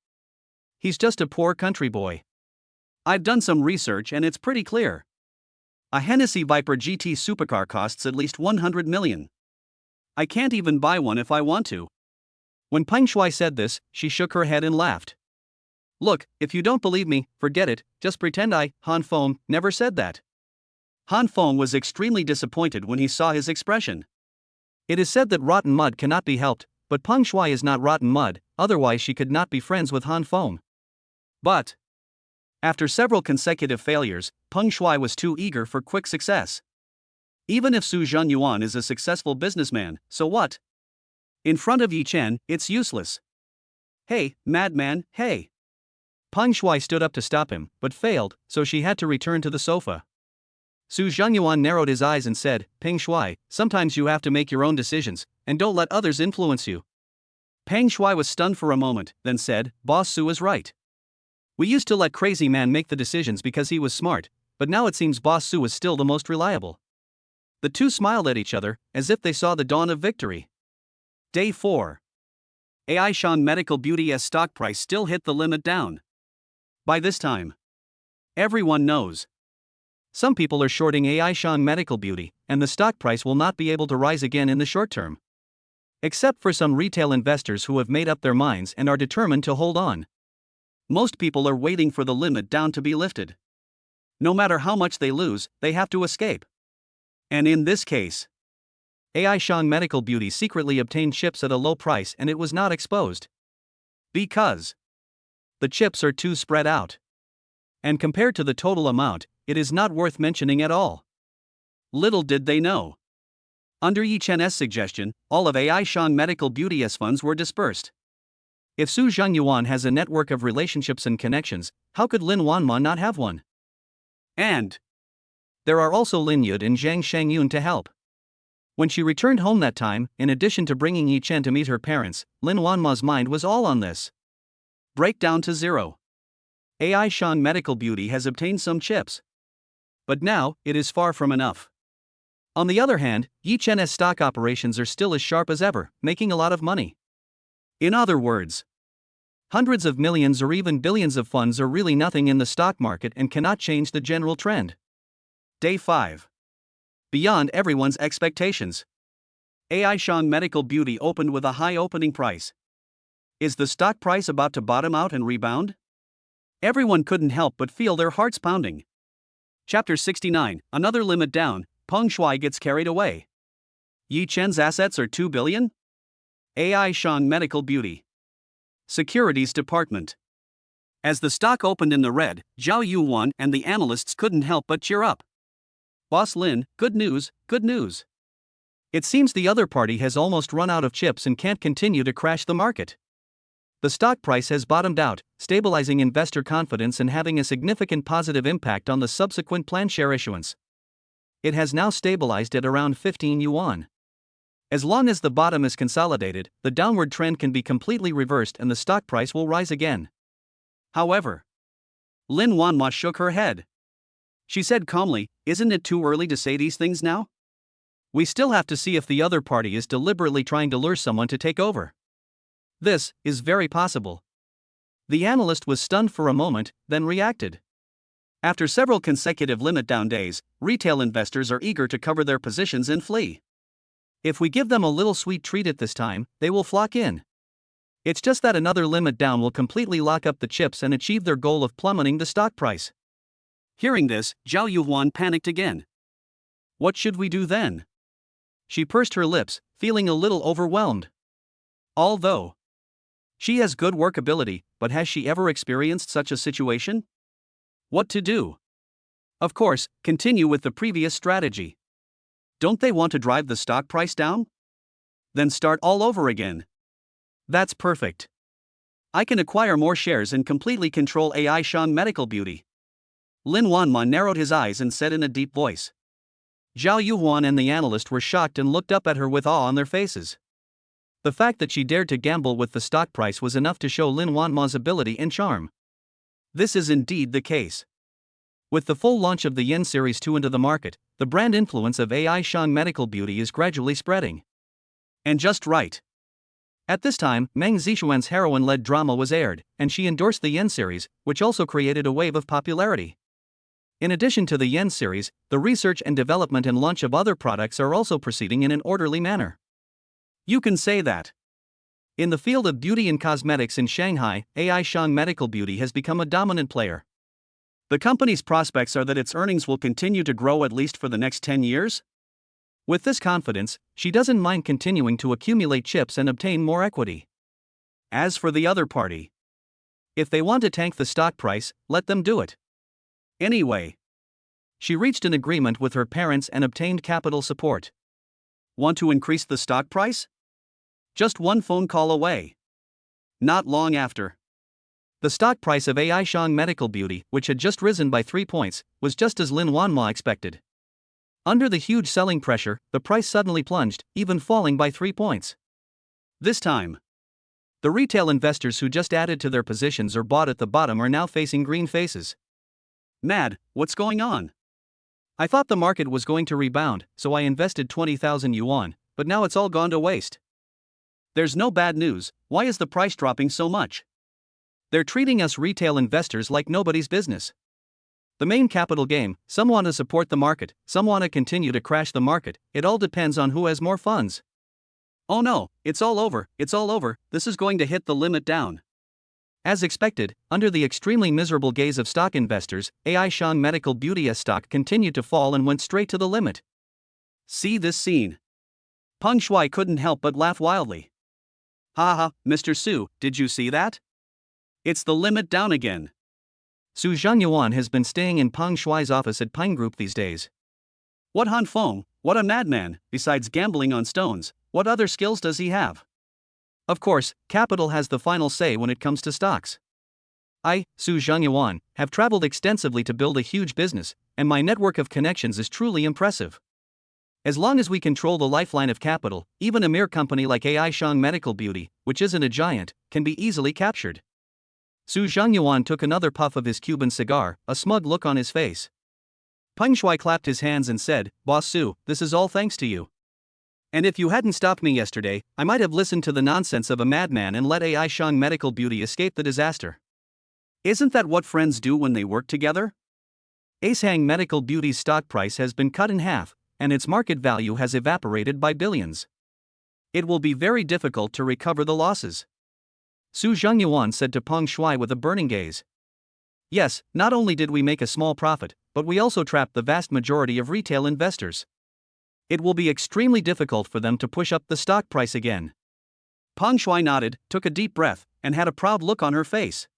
He's just a poor country boy. I've done some research and it's pretty clear. A Hennessy Viper GT supercar costs at least 100 million. I can't even buy one if I want to. When Peng Shuai said this, she shook her head and laughed. Look, if you don't believe me, forget it, just pretend Han Feng, never said that. Han Feng was extremely disappointed when he saw his expression. It is said that rotten mud cannot be helped, but Peng Shuai is not rotten mud, otherwise she could not be friends with Han Feng. But after several consecutive failures, Peng Shuai was too eager for quick success. Even if Su Zhangyuan is a successful businessman, so what? In front of Yi Chen, it's useless. Hey, madman, hey. Peng Shuai stood up to stop him, but failed, so she had to return to the sofa. Su Zhangyuan narrowed his eyes and said, "Peng Shuai, sometimes you have to make your own decisions, and don't let others influence you." Peng Shuai was stunned for a moment, then said, "Boss Su is right. We used to let Crazy Man make the decisions because he was smart, but now it seems Boss Su is still the most reliable." The two smiled at each other, as if they saw the dawn of victory. Day 4. AI Shang Medical Beauty's stock price still hit the limit down. By this time, everyone knows. Some people are shorting AI Shang Medical Beauty, and the stock price will not be able to rise again in the short term. Except for some retail investors who have made up their minds and are determined to hold on. Most people are waiting for the limit down to be lifted. No matter how much they lose, they have to escape. And in this case, AI Shang Medical Beauty secretly obtained chips at a low price and it was not exposed. Because the chips are too spread out. And compared to the total amount, it is not worth mentioning at all. Little did they know. Under Yi Chen's suggestion, all of AI Shang Medical Beauty's funds were dispersed. If Su Zhangyuan has a network of relationships and connections, how could Lin Wanma not have one? And there are also Lin Yud and Zhang Shangyun to help. When she returned home that time, in addition to bringing Yi Chen to meet her parents, Lin Wanma's mind was all on this. Break down to zero. AI Shang Medical Beauty has obtained some chips. But now, it is far from enough. On the other hand, Yi Chen's stock operations are still as sharp as ever, making a lot of money. In other words, hundreds of millions or even billions of funds are really nothing in the stock market and cannot change the general trend. Day 5. Beyond everyone's expectations. AI Shang Medical Beauty opened with a high opening price. Is the stock price about to bottom out and rebound? Everyone couldn't help but feel their hearts pounding. Chapter 69, another limit down, Peng Shuai gets carried away. Yi Chen's assets are 2 billion? AI Shang Medical Beauty. Securities Department. As the stock opened in the red, Zhao Yuan and the analysts couldn't help but cheer up. Boss Lin, good news, good news. It seems the other party has almost run out of chips and can't continue to crash the market. The stock price has bottomed out, stabilizing investor confidence and having a significant positive impact on the subsequent planned share issuance. It has now stabilized at around 15 yuan. As long as the bottom is consolidated, the downward trend can be completely reversed and the stock price will rise again. However, Lin Wanma shook her head. She said calmly, "Isn't it too early to say these things now? We still have to see if the other party is deliberately trying to lure someone to take over. This is very possible." The analyst was stunned for a moment, then reacted. After several consecutive limit down days, retail investors are eager to cover their positions and flee. If we give them a little sweet treat at this time, they will flock in. It's just that another limit down will completely lock up the chips and achieve their goal of plummeting the stock price. Hearing this, Zhao Yuan panicked again. What should we do then? She pursed her lips, feeling a little overwhelmed. Although she has good workability, but has she ever experienced such a situation? What to do? Of course, continue with the previous strategy. Don't they want to drive the stock price down? Then start all over again. That's perfect. I can acquire more shares and completely control AI Shang Medical Beauty. Lin Wanma narrowed his eyes and said in a deep voice. Zhao Yuan and the analyst were shocked and looked up at her with awe on their faces. The fact that she dared to gamble with the stock price was enough to show Lin Wanma's ability and charm. This is indeed the case. With the full launch of the Yen Series 2 into the market, the brand influence of AI Shang Medical Beauty is gradually spreading. And just right. At this time, Meng Zixuan's heroine-led drama was aired, and she endorsed the Yen Series, which also created a wave of popularity. In addition to the Yen Series, the research and development and launch of other products are also proceeding in an orderly manner. You can say that. In the field of beauty and cosmetics in Shanghai, AI Shang Medical Beauty has become a dominant player. The company's prospects are that its earnings will continue to grow at least for the next 10 years? With this confidence, she doesn't mind continuing to accumulate chips and obtain more equity. As for the other party, if they want to tank the stock price, let them do it. Anyway, she reached an agreement with her parents and obtained capital support. Want to increase the stock price? Just one phone call away. Not long after, the stock price of AI Shang Medical Beauty, which had just risen by 3 points, was just as Lin Wanma expected. Under the huge selling pressure, the price suddenly plunged, even falling by 3 points. This time, the retail investors who just added to their positions or bought at the bottom are now facing green faces. Mad, what's going on? I thought the market was going to rebound, so I invested 20,000 yuan, but now it's all gone to waste. There's no bad news, why is the price dropping so much? They're treating us retail investors like nobody's business. The main capital game, some want to support the market, some want to continue to crash the market, it all depends on who has more funds. Oh no, it's all over, this is going to hit the limit down. As expected, under the extremely miserable gaze of stock investors, AI Shang Medical Beauty's stock continued to fall and went straight to the limit. See this scene. Peng Shuai couldn't help but laugh wildly. Haha, Mr. Su, did you see that? It's the limit down again. Su Zhangyuan has been staying in Peng Shuai's office at Pine Group these days. What Han Feng, what a madman, besides gambling on stones, what other skills does he have? Of course, capital has the final say when it comes to stocks. I, Su Zhangyuan, have traveled extensively to build a huge business, and my network of connections is truly impressive. As long as we control the lifeline of capital, even a mere company like AI Shang Medical Beauty, which isn't a giant, can be easily captured. Su Zhangyuan took another puff of his Cuban cigar, a smug look on his face. Peng Shuai clapped his hands and said, "Boss Su, this is all thanks to you. And if you hadn't stopped me yesterday, I might have listened to the nonsense of a madman and let AI Shang Medical Beauty escape the disaster. Isn't that what friends do when they work together?" Ashang Medical Beauty's stock price has been cut in half, and its market value has evaporated by billions. It will be very difficult to recover the losses, Su Zhangyuan said to Peng Shuai with a burning gaze. Yes, not only did we make a small profit, but we also trapped the vast majority of retail investors. It will be extremely difficult for them to push up the stock price again. Peng Shuai nodded, took a deep breath, and had a proud look on her face.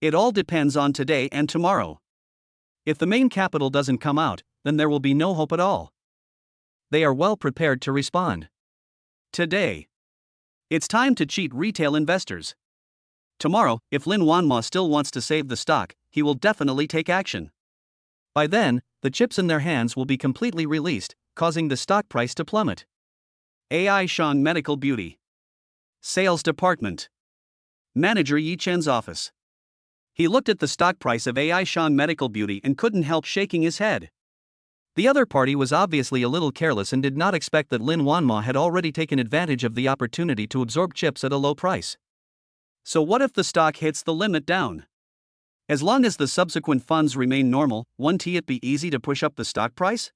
It all depends on today and tomorrow. If the main capital doesn't come out, then there will be no hope at all. They are well prepared to respond. Today. It's time to cheat retail investors. Tomorrow, if Lin Wanma still wants to save the stock, he will definitely take action. By then, the chips in their hands will be completely released, causing the stock price to plummet. AI Shang Medical Beauty. Sales Department. Manager Yi Chen's office. He looked at the stock price of AI Shang Medical Beauty and couldn't help shaking his head. The other party was obviously a little careless and did not expect that Lin Wanma had already taken advantage of the opportunity to absorb chips at a low price. So what if the stock hits the limit down? As long as the subsequent funds remain normal, wouldn't it be easy to push up the stock price?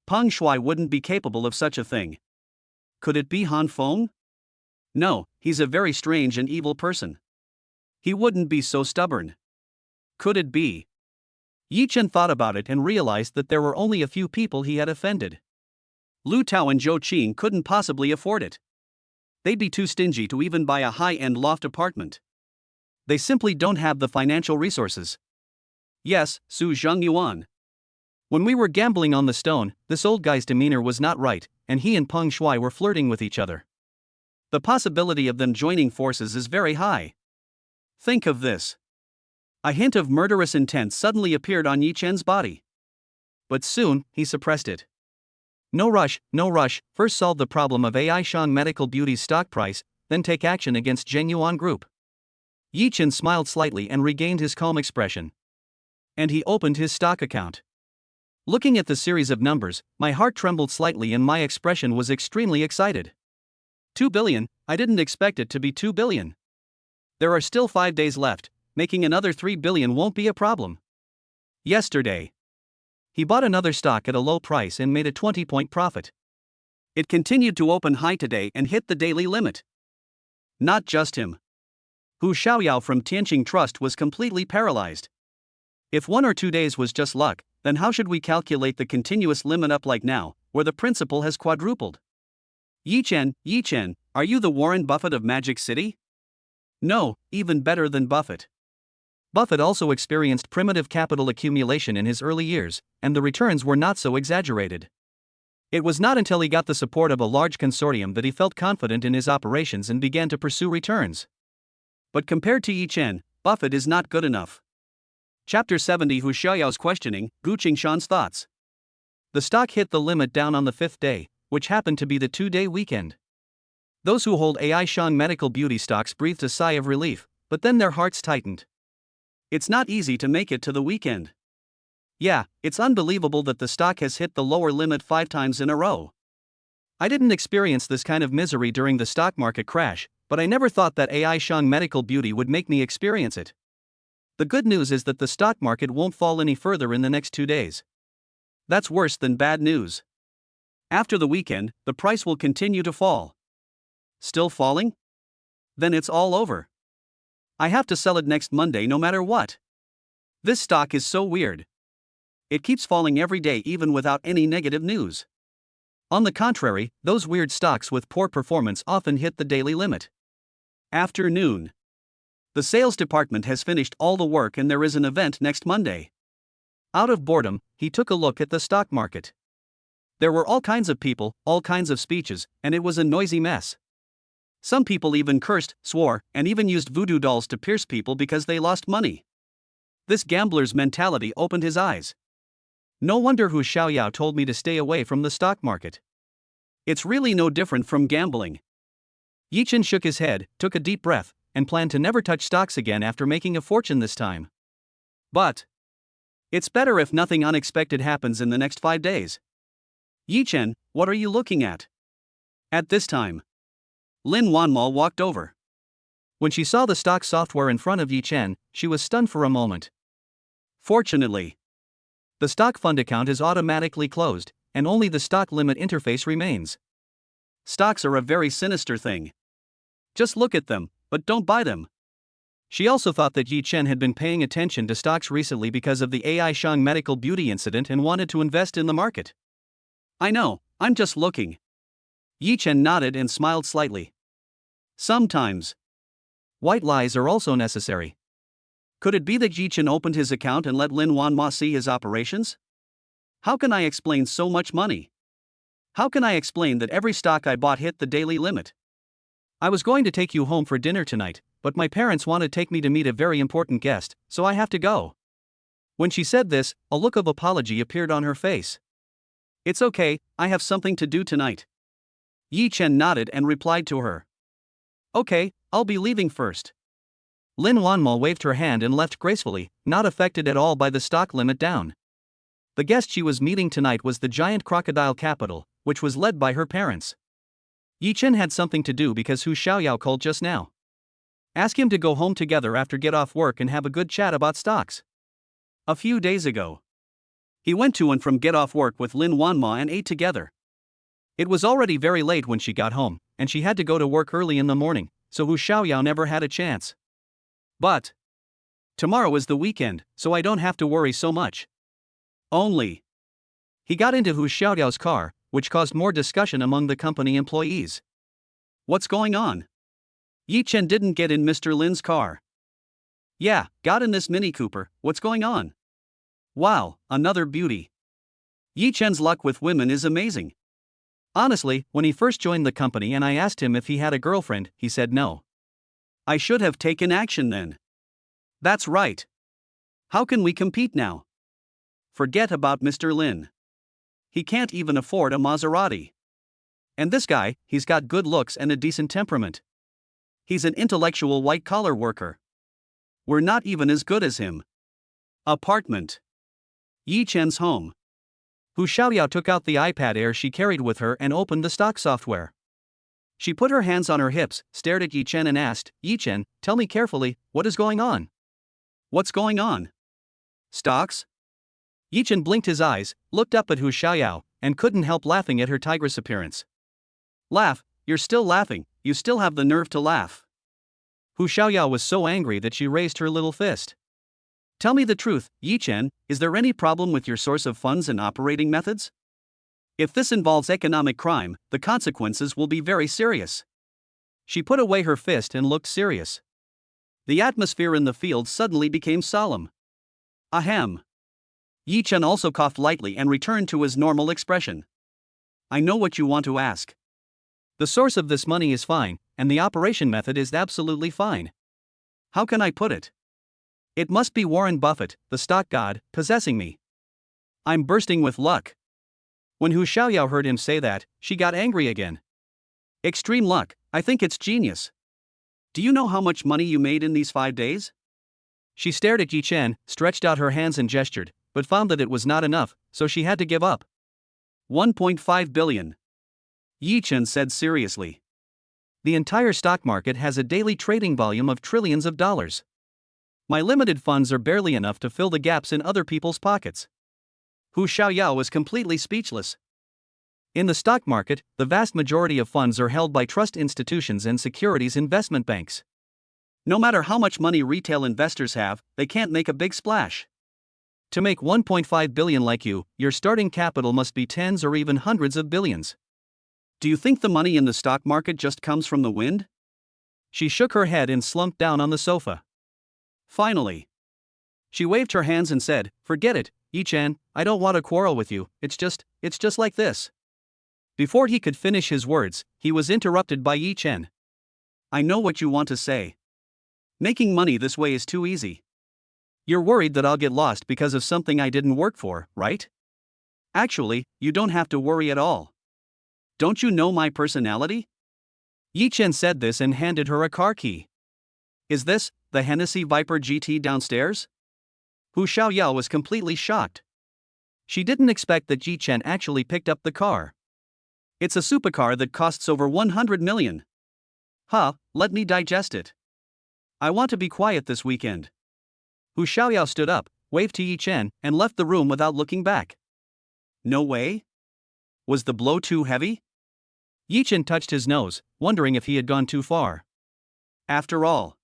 Peng Shuai wouldn't be capable of such a thing. Could it be Han Feng? No, he's a very strange and evil person. He wouldn't be so stubborn. Could it be? Yi Chen thought about it and realized that there were only a few people he had offended. Lu Tao and Zhou Qing couldn't possibly afford it. They'd be too stingy to even buy a high-end loft apartment. They simply don't have the financial resources. Yes, Su Zhangyuan. When we were gambling on the stone, this old guy's demeanor was not right, and he and Peng Shuai were flirting with each other. The possibility of them joining forces is very high. Think of this. A hint of murderous intent suddenly appeared on Yi Chen's body. But soon, he suppressed it. No rush, first solve the problem of AI Shang Medical Beauty's stock price, then take action against Zhengyuan Group. Yi Chen smiled slightly and regained his calm expression. And he opened his stock account. Looking at the series of numbers, my heart trembled slightly and my expression was extremely excited. 2 billion, I didn't expect it to be 2 billion. There are still 5 days left. Making another 3 billion won't be a problem. Yesterday, he bought another stock at a low price and made a 20-point profit. It continued to open high today and hit the daily limit. Not just him. Hu Xiaoyao from Tianqing Trust was completely paralyzed. If 1 or 2 days was just luck, then how should we calculate the continuous limit up like now, where the principal has quadrupled? Yi Chen, are you the Warren Buffett of Magic City? No, even better than Buffett. Buffett also experienced primitive capital accumulation in his early years, and the returns were not so exaggerated. It was not until he got the support of a large consortium that he felt confident in his operations and began to pursue returns. But compared to Yi Chen, Buffett is not good enough. Chapter 70 Hu Xiaoyao's questioning, Gu Qingshan's thoughts. The stock hit the limit down on the 5th day, which happened to be the 2-day weekend. Those who hold AI Shang Medical Beauty stocks breathed a sigh of relief, but then their hearts tightened. It's not easy to make it to the weekend. Yeah, it's unbelievable that the stock has hit the lower limit 5 times in a row. I didn't experience this kind of misery during the stock market crash, but I never thought that AI Shang Medical Beauty would make me experience it. The good news is that the stock market won't fall any further in the next 2 days. That's worse than bad news. After the weekend, the price will continue to fall. Still falling? Then it's all over. I have to sell it next Monday no matter what. This stock is so weird. It keeps falling every day even without any negative news. On the contrary, those weird stocks with poor performance often hit the daily limit. Afternoon. The sales department has finished all the work and there is an event next Monday. Out of boredom, he took a look at the stock market. There were all kinds of people, all kinds of speeches, and it was a noisy mess. Some people even cursed, swore, and even used voodoo dolls to pierce people because they lost money. This gambler's mentality opened his eyes. No wonder Hu Xiaoyao told me to stay away from the stock market. It's really no different from gambling. Yi Chen shook his head, took a deep breath, and planned to never touch stocks again after making a fortune this time. But it's better if nothing unexpected happens in the next 5 days. Yi Chen, what are you looking at? At this time, Lin Wanmo walked over. When she saw the stock software in front of Yi Chen, she was stunned for a moment. Fortunately, the stock fund account is automatically closed, and only the stock limit interface remains. Stocks are a very sinister thing. Just look at them, but don't buy them. She also thought that Yi Chen had been paying attention to stocks recently because of the AI Shang medical beauty incident and wanted to invest in the market. I know, I'm just looking. Yi Chen nodded and smiled slightly. Sometimes white lies are also necessary. Could it be that Yi Chen opened his account and let Lin Wanma see his operations? How can I explain so much money? How can I explain that every stock I bought hit the daily limit? I was going to take you home for dinner tonight, but my parents want to take me to meet a very important guest, so I have to go. When she said this, a look of apology appeared on her face. It's okay, I have something to do tonight. Yi Chen nodded and replied to her. Okay, I'll be leaving first. Lin Wanmo waved her hand and left gracefully, not affected at all by the stock limit down. The guest she was meeting tonight was the giant crocodile capital, which was led by her parents. Yi Chen had something to do because Hu Xiaoyao called just now. Ask him to go home together after get off work and have a good chat about stocks. A few days ago, he went to and from get off work with Lin Wanma and ate together. It was already very late when she got home, and she had to go to work early in the morning, so Hu Xiaoyao never had a chance. But tomorrow is the weekend, so I don't have to worry so much. Only he got into Hu Xiaoyao's car, which caused more discussion among the company employees. What's going on? Yi Chen didn't get in Mr. Lin's car. Yeah, got in this Mini Cooper, what's going on? Wow, another beauty. Yi Chen's luck with women is amazing. Honestly, when he first joined the company and I asked him if he had a girlfriend, he said no. I should have taken action then. That's right. How can we compete now? Forget about Mr. Lin. He can't even afford a Maserati. And this guy, he's got good looks and a decent temperament. He's an intellectual white-collar worker. We're not even as good as him. Apartment. Yi Chen's home. Hu Xiaoyao took out the iPad Air she carried with her and opened the stock software. She put her hands on her hips, stared at Yi Chen and asked, Yi Chen, tell me carefully, what is going on? What's going on? Stocks? Yi Chen blinked his eyes, looked up at Hu Xiaoyao, and couldn't help laughing at her tigress appearance. Laugh, you're still laughing, you still have the nerve to laugh. Hu Xiaoyao was so angry that she raised her little fist. Tell me the truth, Yi Chen, is there any problem with your source of funds and operating methods? If this involves economic crime, the consequences will be very serious. She put away her fist and looked serious. The atmosphere in the field suddenly became solemn. Ahem. Yi Chen also coughed lightly and returned to his normal expression. I know what you want to ask. The source of this money is fine, and the operation method is absolutely fine. How can I put it? It must be Warren Buffett, the stock god, possessing me. I'm bursting with luck. When Hu Xiaoyao heard him say that, she got angry again. Extreme luck, I think it's genius. Do you know how much money you made in these 5 days? She stared at Yi Chen, stretched out her hands and gestured, but found that it was not enough, so she had to give up. 1.5 billion. Yi Chen said seriously. The entire stock market has a daily trading volume of trillions of dollars. My limited funds are barely enough to fill the gaps in other people's pockets. Hu Xiaoyao was completely speechless. In the stock market, the vast majority of funds are held by trust institutions and securities investment banks. No matter how much money retail investors have, they can't make a big splash. To make 1.5 billion like you, your starting capital must be tens or even hundreds of billions. Do you think the money in the stock market just comes from the wind? She shook her head and slumped down on the sofa. Finally. She waved her hands and said, "Forget it, Yi-chan, I don't want to quarrel with you, it's just like this." Before he could finish his words, he was interrupted by Yi-chan. "I know what you want to say. Making money this way is too easy. You're worried that I'll get lost because of something I didn't work for, right? Actually, you don't have to worry at all. Don't you know my personality?" Yi-chan said this and handed her a car key. "Is this the Hennessy Viper GT downstairs?" Hu Xiaoyao was completely shocked. She didn't expect that Yi-chan actually picked up the car. "It's a supercar that costs over 100 million. Let me digest it. I want to be quiet this weekend." Hu Xiaoyao stood up, waved to Yi-chan, and left the room without looking back. "No way? Was the blow too heavy?" Yi-chan touched his nose, wondering if he had gone too far. "After all,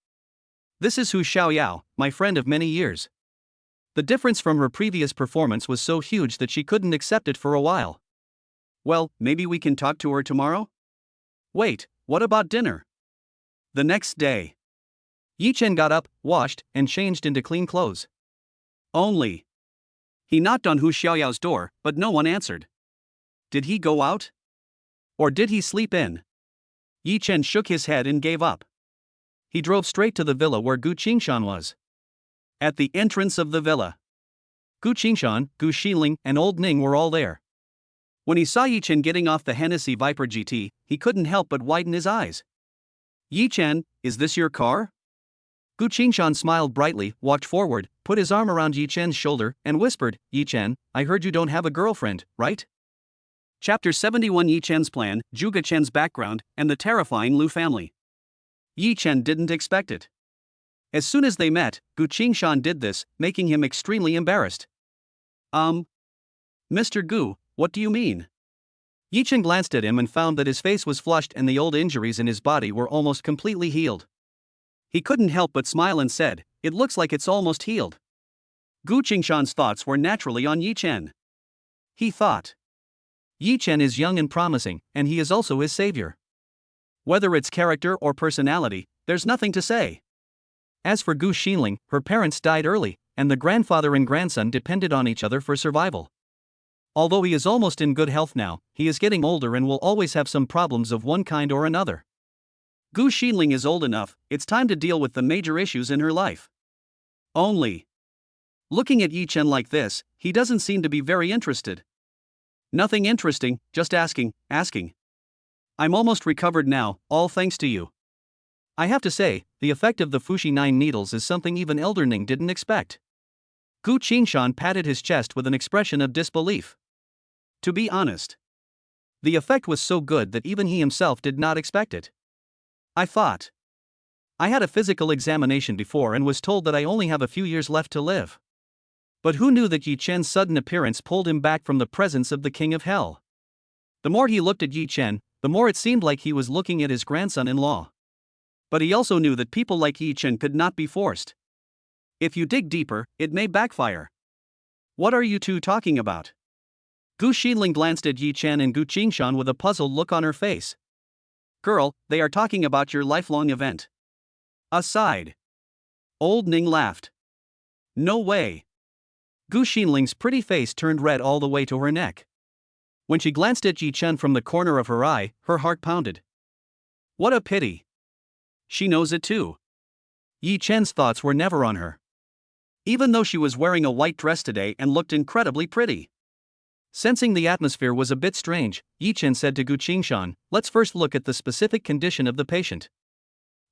this is Hu Xiaoyao, my friend of many years." The difference from her previous performance was so huge that she couldn't accept it for a while. "Well, maybe we can talk to her tomorrow?" "Wait, what about dinner?" "The next day." Yi-chan got up, washed, and changed into clean clothes. Only. He knocked on Hu Xiaoyao's door, but no one answered. Did he go out? Or did he sleep in? Yi-chan shook his head and gave up. He drove straight to the villa where Gu Qingshan was. At the entrance of the villa, Gu Qingshan, Gu Xiling, and Old Ning were all there. When he saw Yi-chan getting off the Hennessy Viper GT, he couldn't help but widen his eyes. "Yi-chan, is this your car?" Gu Qingshan smiled brightly, walked forward, put his arm around Yi-chan's shoulder, and whispered, "Yi-chan, I heard you don't have a girlfriend, right?" Chapter 71: Yi-chan's plan, Zhuge Chen's background, and the terrifying Lu family. Yi-chan didn't expect it. As soon as they met, Gu Qingshan did this, making him extremely embarrassed. Mr. Gu, what do you mean?" Yi-chan glanced at him and found that his face was flushed and the old injuries in his body were almost completely healed. He couldn't help but smile and said, "It looks like it's almost healed." Gu Qingshan's thoughts were naturally on Yi-chan. He thought, Yi-chan is young and promising, and he is also his savior. Whether it's character or personality, there's nothing to say. As for Gu Xiling, her parents died early, and the grandfather and grandson depended on each other for survival. Although he is almost in good health now, he is getting older and will always have some problems of one kind or another. Gu Xiling is old enough, it's time to deal with the major issues in her life. Only. Looking at Yi-chan like this, he doesn't seem to be very interested. "Nothing interesting, just asking. I'm almost recovered now, all thanks to you." I have to say, the effect of the Fushi 9 needles is something even Elder Ning didn't expect. Gu Qingshan patted his chest with an expression of disbelief. To be honest, the effect was so good that even he himself did not expect it. I thought. I had a physical examination before and was told that I only have a few years left to live. But who knew that Yi-chan's sudden appearance pulled him back from the presence of the King of Hell? The more he looked at Yi-chan, the more it seemed like he was looking at his grandson-in-law. But he also knew that people like Yi-chan could not be forced. If you dig deeper, it may backfire. What are you two talking about? Gu Xiling glanced at Yi-chan and Gu Qingshan with a puzzled look on her face. "Girl, they are talking about your lifelong event." Aside. Old Ning laughed. "No way." Gu Xiling's pretty face turned red all the way to her neck. When she glanced at Yi-chan from the corner of her eye, her heart pounded. What a pity. She knows it too. Yi-chan's thoughts were never on her. Even though she was wearing a white dress today and looked incredibly pretty. Sensing the atmosphere was a bit strange, Yi-chan said to Gu Qingshan, "Let's first look at the specific condition of the patient."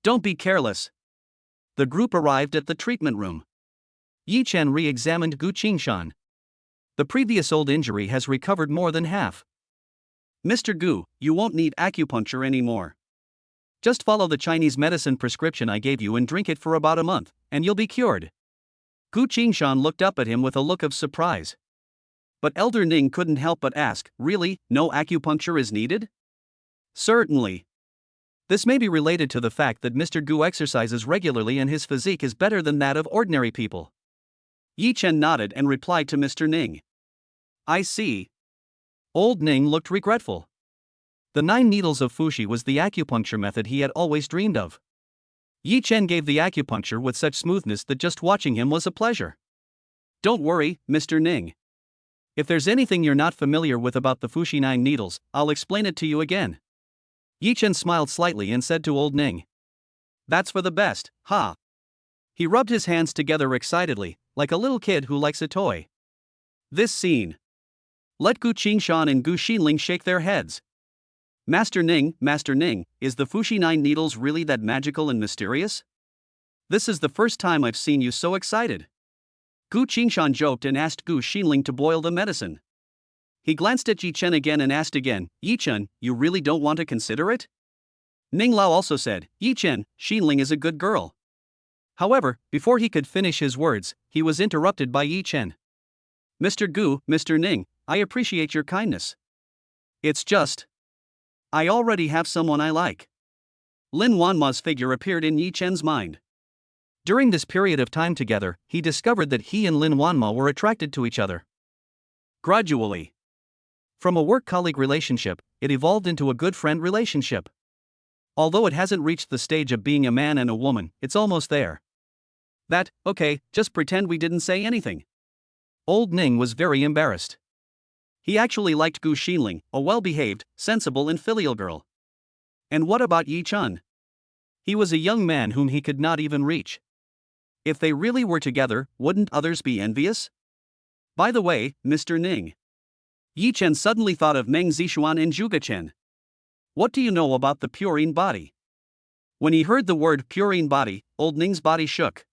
Don't be careless. The group arrived at the treatment room. Yi-chan re-examined Gu Qingshan. The previous old injury has recovered more than half. Mr. Gu, you won't need acupuncture anymore. Just follow the Chinese medicine prescription I gave you and drink it for about a month, and you'll be cured. Gu Qingshan looked up at him with a look of surprise. But Elder Ning couldn't help but ask, really, no acupuncture is needed? Certainly. This may be related to the fact that Mr. Gu exercises regularly and his physique is better than that of ordinary people. Yi-chan nodded and replied to Mr. Ning. I see. Old Ning looked regretful. The 9 needles of Fushi was the acupuncture method he had always dreamed of. Yi Chen gave the acupuncture with such smoothness that just watching him was a pleasure. Don't worry, Mr. Ning. If there's anything you're not familiar with about the Fuxi9 needles, I'll explain it to you again. Yi Chen smiled slightly and said to old Ning. That's for the best, ha. He rubbed his hands together excitedly, like a little kid who likes a toy. This scene. Let Gu Qingshan and Gu Xinling shake their heads. Master Ning, is the Fuxi9 needles really that magical and mysterious? This is the first time I've seen you so excited. Gu Qingshan joked and asked Gu Xinling to boil the medicine. He glanced at Yi Chen again and asked again, Yi Chen, you really don't want to consider it? Ning Lao also said, Yi Chen, Xinling is a good girl. However, before he could finish his words, he was interrupted by Yi Chen. Mr. Gu, Mr. Ning, I appreciate your kindness. It's just, I already have someone I like. Lin Wanma's figure appeared in Yi Chen's mind. During this period of time together, he discovered that he and Lin Wanma were attracted to each other. Gradually. From a work-colleague relationship, it evolved into a good friend relationship. Although it hasn't reached the stage of being a man and a woman, it's almost there. Okay, just pretend we didn't say anything. Old Ning was very embarrassed. He actually liked Gu Xinling, a well-behaved, sensible and filial girl. And what about Yi Chen? He was a young man whom he could not even reach. If they really were together, wouldn't others be envious? By the way, Mr. Ning. Yi Chen suddenly thought of Meng Zixuan and Zhuge Chen. What do you know about the purine body? When he heard the word purine body, old Ning's body shook.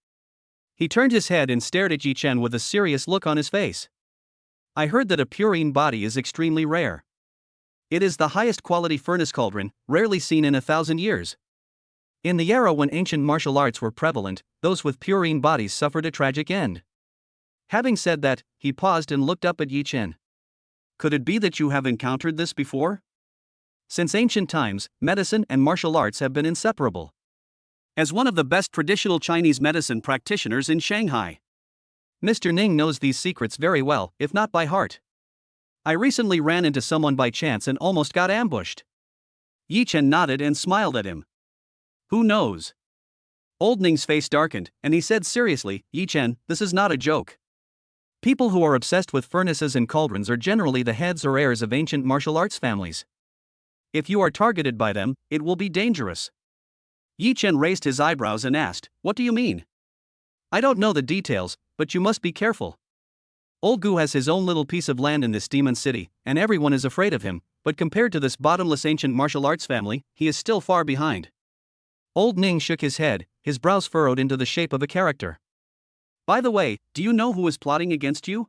He turned his head and stared at Yi Chen with a serious look on his face. I heard that a purine body is extremely rare. It is the highest quality furnace cauldron, rarely seen in 1,000 years. In the era when ancient martial arts were prevalent, those with purine bodies suffered a tragic end. Having said that, he paused and looked up at Yi Chen. Could it be that you have encountered this before? Since ancient times, medicine and martial arts have been inseparable. As one of the best traditional Chinese medicine practitioners in Shanghai, Mr. Ning knows these secrets very well, if not by heart. I recently ran into someone by chance and almost got ambushed. Yi Chen nodded and smiled at him. Who knows? Old Ning's face darkened, and he said seriously, Yi Chen, this is not a joke. People who are obsessed with furnaces and cauldrons are generally the heads or heirs of ancient martial arts families. If you are targeted by them, it will be dangerous. Yi Chen raised his eyebrows and asked, what do you mean? I don't know the details, but you must be careful. Old Gu has his own little piece of land in this demon city, and everyone is afraid of him, but compared to this bottomless ancient martial arts family, he is still far behind. Old Ning shook his head, his brows furrowed into the shape of a character. By the way, do you know who is plotting against you?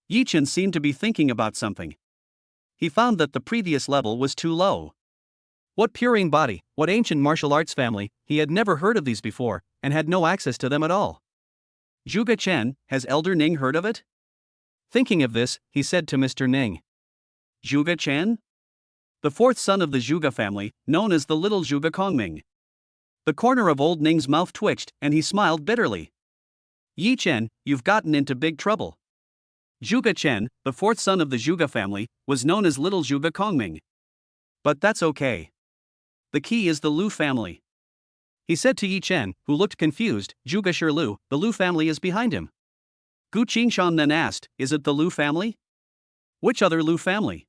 Yi Chen seemed to be thinking about something. He found that the previous level was too low. What purine body, what ancient martial arts family, he had never heard of these before, and had no access to them at all. Zhuge Chen, has Elder Ning heard of it? Thinking of this, he said to Mr. Ning. Zhuge Chen? The fourth son of the Zhuge family, known as the little Zhuge Kongming. The corner of old Ning's mouth twitched, and he smiled bitterly. Yi Chen, you've gotten into big trouble. Zhuge Chen, the fourth son of the Zhuge family, was known as little Zhuge Kongming. But that's okay. The key is the Lu family. He said to Yi Chen, who looked confused, Zhuge Shirlu, the Lu family is behind him. Gu Qingshan then asked, is it the Lu family? Which other Lu family?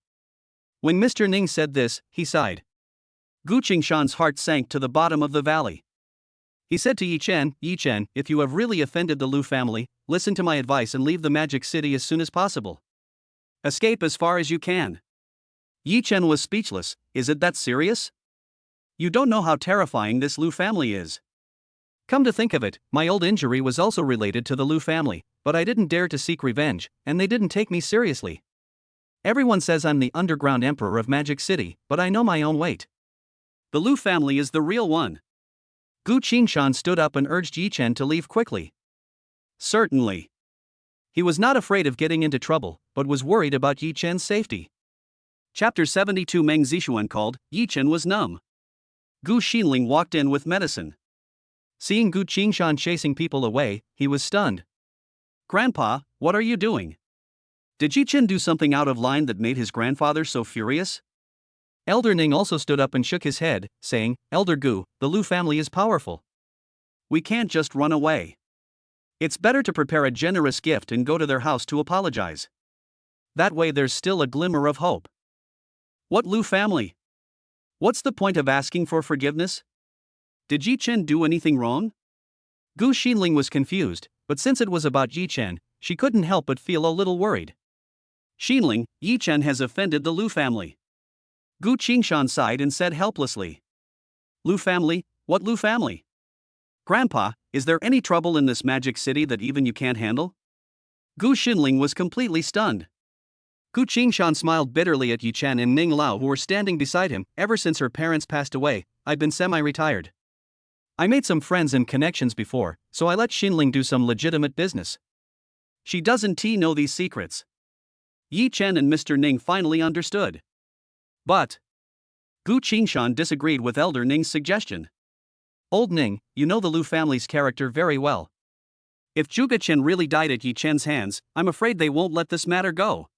When Mr. Ning said this, he sighed. Gu Qingshan's heart sank to the bottom of the valley. He said to Yi Chen, if you have really offended the Lu family, listen to my advice and leave the magic city as soon as possible. Escape as far as you can. Yi Chen was speechless. Is it that serious? You don't know how terrifying this Lu family is. Come to think of it, my old injury was also related to the Lu family, but I didn't dare to seek revenge, and they didn't take me seriously. Everyone says I'm the underground emperor of Magic City, but I know my own weight. The Lu family is the real one. Gu Qingshan stood up and urged Yi Chen to leave quickly. Certainly. He was not afraid of getting into trouble, but was worried about Yi Chen's safety. Chapter 72 Meng Zixuan called, Yi Chen was numb. Gu Xinling walked in with medicine. Seeing Gu Qingshan chasing people away, he was stunned. Grandpa, what are you doing? Did Yi Chen do something out of line that made his grandfather so furious? Elder Ning also stood up and shook his head, saying, Elder Gu, the Lu family is powerful. we can't just run away. It's better to prepare a generous gift and go to their house to apologize. That way there's still a glimmer of hope. What Lu family? What's the point of asking for forgiveness? Did Yi Chen do anything wrong? Gu Xinling was confused, but since it was about Yi Chen, she couldn't help but feel a little worried. Xinling, Yi Chen has offended the Lu family. Gu Qingshan sighed and said helplessly. Lu family? What Lu family? Grandpa, is there any trouble in this magic city that even you can't handle? Gu Xinling was completely stunned. Gu Qingshan smiled bitterly at Yi Chen and Ning Lao, who were standing beside him. Ever since her parents passed away, I've been semi-retired. I made some friends and connections before, so I let Xinling do some legitimate business. She doesn't know these secrets. Yi Chen and Mr. Ning finally understood. But Gu Qingshan disagreed with Elder Ning's suggestion. Old Ning, you know the Lu family's character very well. If Zhuge Chen really died at Yi Chen's hands, I'm afraid they won't let this matter go.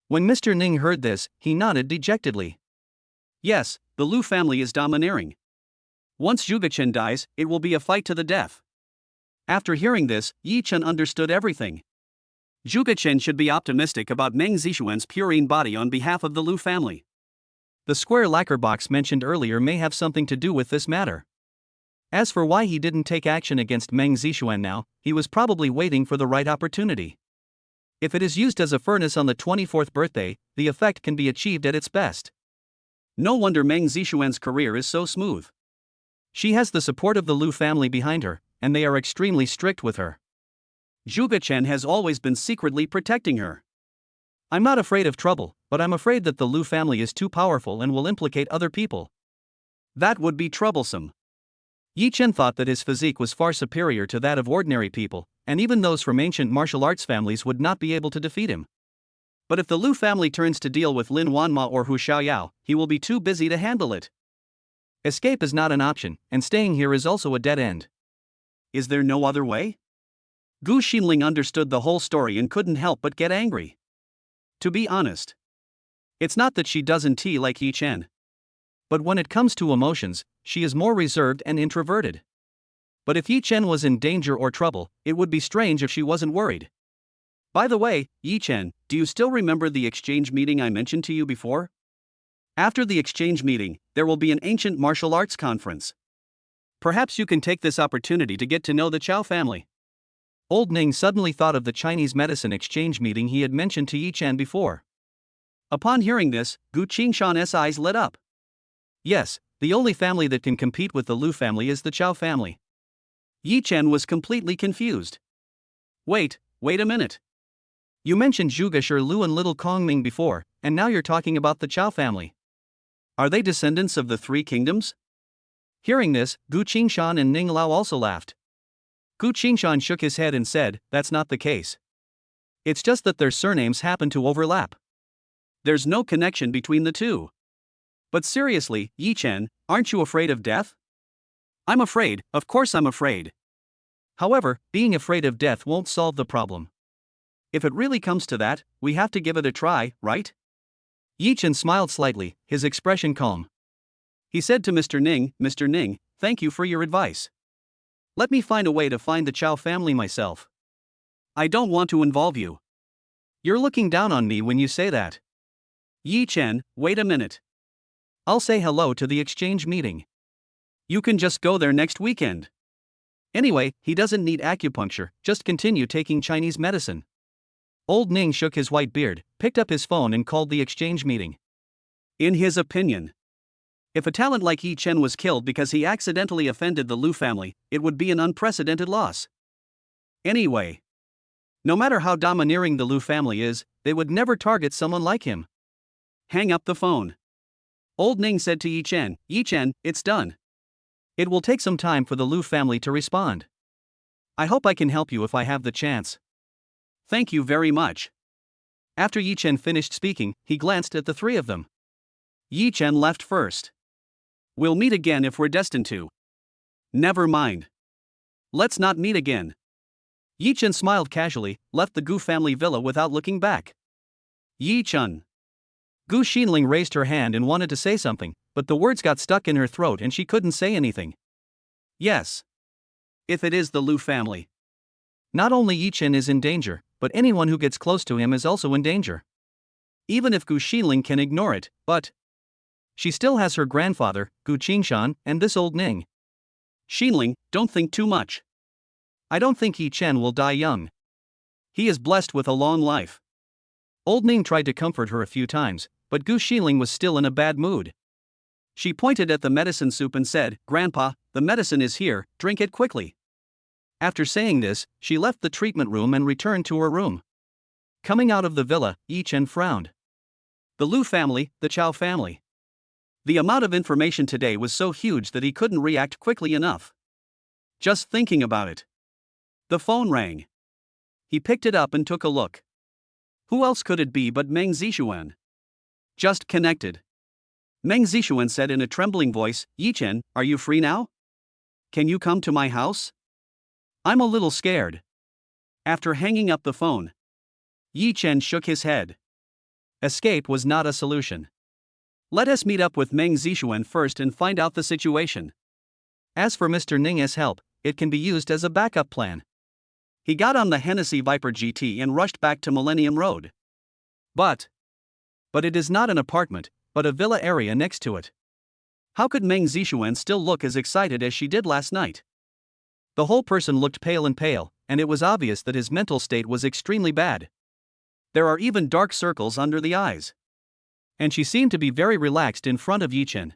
When Mr. Ning heard this, he nodded dejectedly. Yes, the Lu family is domineering. Once Zhuge Chen dies, it will be a fight to the death. After hearing this, Yi Chen understood everything. Zhuge Chen should be optimistic about Meng Zixuan's purine body on behalf of the Lu family. The square lacquer box mentioned earlier may have something to do with this matter. As for why he didn't take action against Meng Zixuan now, he was probably waiting for the right opportunity. If it is used as a furnace on the 24th birthday, the effect can be achieved at its best. No wonder Meng Zixuan's career is so smooth. She has the support of the Lu family behind her, and they are extremely strict with her. Zhuge Chen has always been secretly protecting her. I'm not afraid of trouble, but I'm afraid that the Lu family is too powerful and will implicate other people. That would be troublesome. Yi Chen thought that his physique was far superior to that of ordinary people, and even those from ancient martial arts families would not be able to defeat him. But if the Lu family turns to deal with Lin Wanma or Hu Xiaoyao, he will be too busy to handle it. Escape is not an option, and staying here is also a dead end. Is there no other way? Gu Xinling understood the whole story and couldn't help but get angry. To be honest, it's not that she doesn't like Yi Chen. But when it comes to emotions, she is more reserved and introverted. But if Yi Chen was in danger or trouble, it would be strange if she wasn't worried. By the way, Yi Chen, do you still remember the exchange meeting I mentioned to you before? After the exchange meeting, there will be an ancient martial arts conference. Perhaps you can take this opportunity to get to know the Chao family. Old Ning suddenly thought of the Chinese medicine exchange meeting he had mentioned to Yi Chen before. Upon hearing this, Gu Qingshan's eyes lit up. Yes, the only family that can compete with the Lu family is the Chao family. Yi Chen was completely confused. Wait a minute. You mentioned Zhuge Shi Lu and little Kong Ming before, and now you're talking about the Chao family. Are they descendants of the Three Kingdoms? Hearing this, Gu Qingshan and Ning Lao also laughed. Gu Qingshan shook his head and said, that's not the case. It's just that their surnames happen to overlap. There's no connection between the two. But seriously, Yi Chen, aren't you afraid of death? I'm afraid, of course I'm afraid. However, being afraid of death won't solve the problem. If it really comes to that, we have to give it a try, right? Yi Chen smiled slightly, his expression calm. He said to Mr. Ning, thank you for your advice. Let me find a way to find the Chao family myself. I don't want to involve you. You're looking down on me when you say that. Yi Chen, wait a minute. I'll say hello to the exchange meeting. You can just go there next weekend. Anyway, he doesn't need acupuncture, just continue taking Chinese medicine. Old Ning shook his white beard, picked up his phone and called the exchange meeting. In his opinion, if a talent like Yi Chen was killed because he accidentally offended the Lu family, it would be an unprecedented loss. Anyway, no matter how domineering the Lu family is, they would never target someone like him. Hang up the phone. Old Ning said to Yi Chen, it's done. It will take some time for the Lu family to respond. I hope I can help you if I have the chance. Thank you very much. After Yi Chen finished speaking, he glanced at the three of them. Yi Chen left first. We'll meet again if we're destined to. Never mind. Let's not meet again. Yi Chen smiled casually, left the Gu family villa without looking back. Yi Chen. Gu Xinling raised her hand and wanted to say something, but the words got stuck in her throat and she couldn't say anything. Yes. If it is the Liu family. Not only Yi Chen is in danger, but anyone who gets close to him is also in danger. Even if Gu Xiling can ignore it, but she still has her grandfather, Gu Qingshan, and this old Ning. Xiling, don't think too much. I don't think Yi Chen will die young. He is blessed with a long life. Old Ning tried to comfort her a few times, but Gu Xiling was still in a bad mood. She pointed at the medicine soup and said, "Grandpa, the medicine is here, drink it quickly." After saying this, she left the treatment room and returned to her room. Coming out of the villa, Yi Chen frowned. The Liu family, the Chao family. The amount of information today was so huge that he couldn't react quickly enough. Just thinking about it. The phone rang. He picked it up and took a look. Who else could it be but Meng Zixuan? Just connected. Meng Zixuan said in a trembling voice, "Yi Chen, are you free now? Can you come to my house? I'm a little scared." After hanging up the phone, Yi Chen shook his head. Escape was not a solution. Let us meet up with Meng Zixuan first and find out the situation. As for Mr. Ning's help, it can be used as a backup plan. He got on the Hennessy Viper GT and rushed back to Millennium Road. But it is not an apartment, but a villa area next to it. How could Meng Zixuan still look as excited as she did last night? The whole person looked pale, and it was obvious that his mental state was extremely bad. There are even dark circles under the eyes. And she seemed to be very relaxed in front of Yi Chen.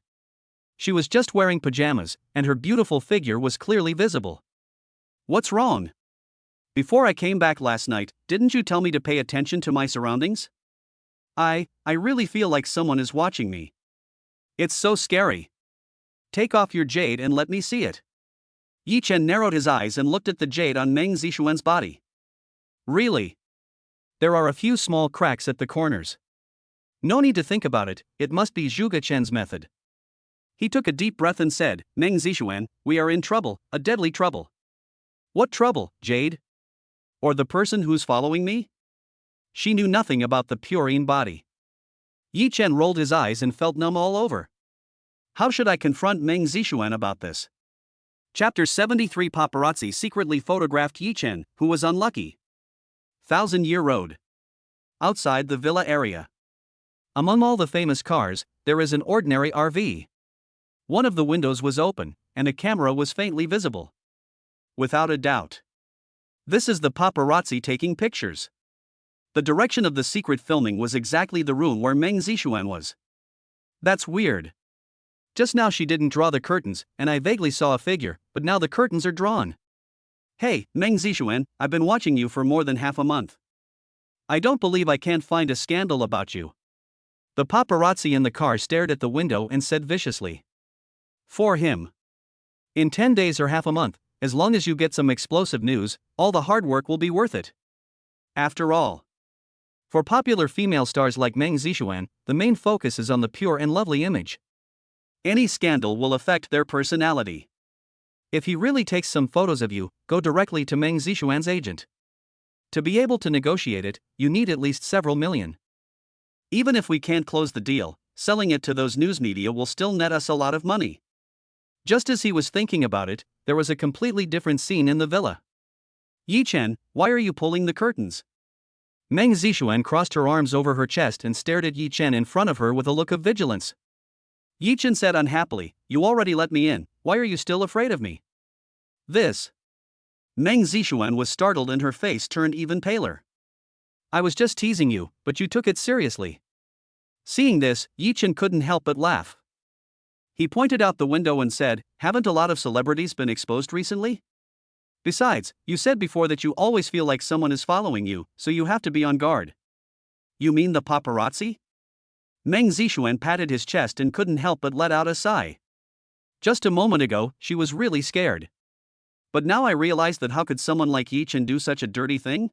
She was just wearing pajamas, and her beautiful figure was clearly visible. What's wrong? Before I came back last night, didn't you tell me to pay attention to my surroundings? I really feel like someone is watching me. It's so scary. Take off your jade and let me see it. Yi Chen narrowed his eyes and looked at the jade on Meng Zixuan's body. Really? There are a few small cracks at the corners. No need to think about it, it must be Zhuge Chen's method. He took a deep breath and said, "Meng Zixuan, we are in trouble, a deadly trouble." What trouble, Jade? Or the person who's following me? She knew nothing about the Purine body. Yi Chen rolled his eyes and felt numb all over. How should I confront Meng Zixuan about this? Chapter 73. Paparazzi secretly photographed Yi Chen, who was unlucky. 1000-Year Road. Outside the villa area. Among all the famous cars, there is an ordinary RV. One of the windows was open, and a camera was faintly visible. Without a doubt. This is the paparazzi taking pictures. The direction of the secret filming was exactly the room where Meng Zixuan was. That's weird. Just now she didn't draw the curtains, and I vaguely saw a figure, but now the curtains are drawn. Hey, Meng Zixuan, I've been watching you for more than half a month. I don't believe I can't find a scandal about you. The paparazzi in the car stared at the window and said viciously. For him. In 10 days or half a month, as long as you get some explosive news, all the hard work will be worth it. After all. For popular female stars like Meng Zixuan, the main focus is on the pure and lovely image. Any scandal will affect their personality. If he really takes some photos of you, go directly to Meng Zixuan's agent. To be able to negotiate it, you need at least several million. Even if we can't close the deal, selling it to those news media will still net us a lot of money. Just as he was thinking about it, there was a completely different scene in the villa. Yi Chen, why are you pulling the curtains? Meng Zixuan crossed her arms over her chest and stared at Yi Chen in front of her with a look of vigilance. Yi Chen said unhappily, "You already let me in, why are you still afraid of me?" This. Meng Zixuan was startled and her face turned even paler. I was just teasing you, but you took it seriously. Seeing this, Yi Chen couldn't help but laugh. He pointed out the window and said, "Haven't a lot of celebrities been exposed recently? Besides, you said before that you always feel like someone is following you, so you have to be on guard." You mean the paparazzi? Meng Zixuan patted his chest and couldn't help but let out a sigh. Just a moment ago, she was really scared. But now I realize that how could someone like Yi Chen do such a dirty thing?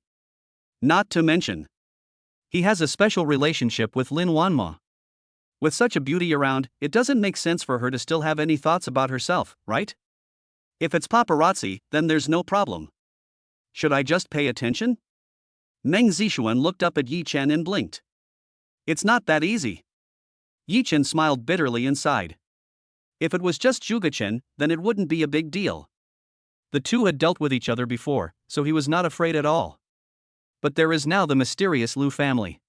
Not to mention, he has a special relationship with Lin Wanma. With such a beauty around, it doesn't make sense for her to still have any thoughts about herself, right? If it's paparazzi, then there's no problem. Should I just pay attention? Meng Zixuan looked up at Yi Chen and blinked. It's not that easy. Yi Chen smiled bitterly and sighed. If it was just Zhuge Chen, then it wouldn't be a big deal. The two had dealt with each other before, so he was not afraid at all. But there is now the mysterious Lu family.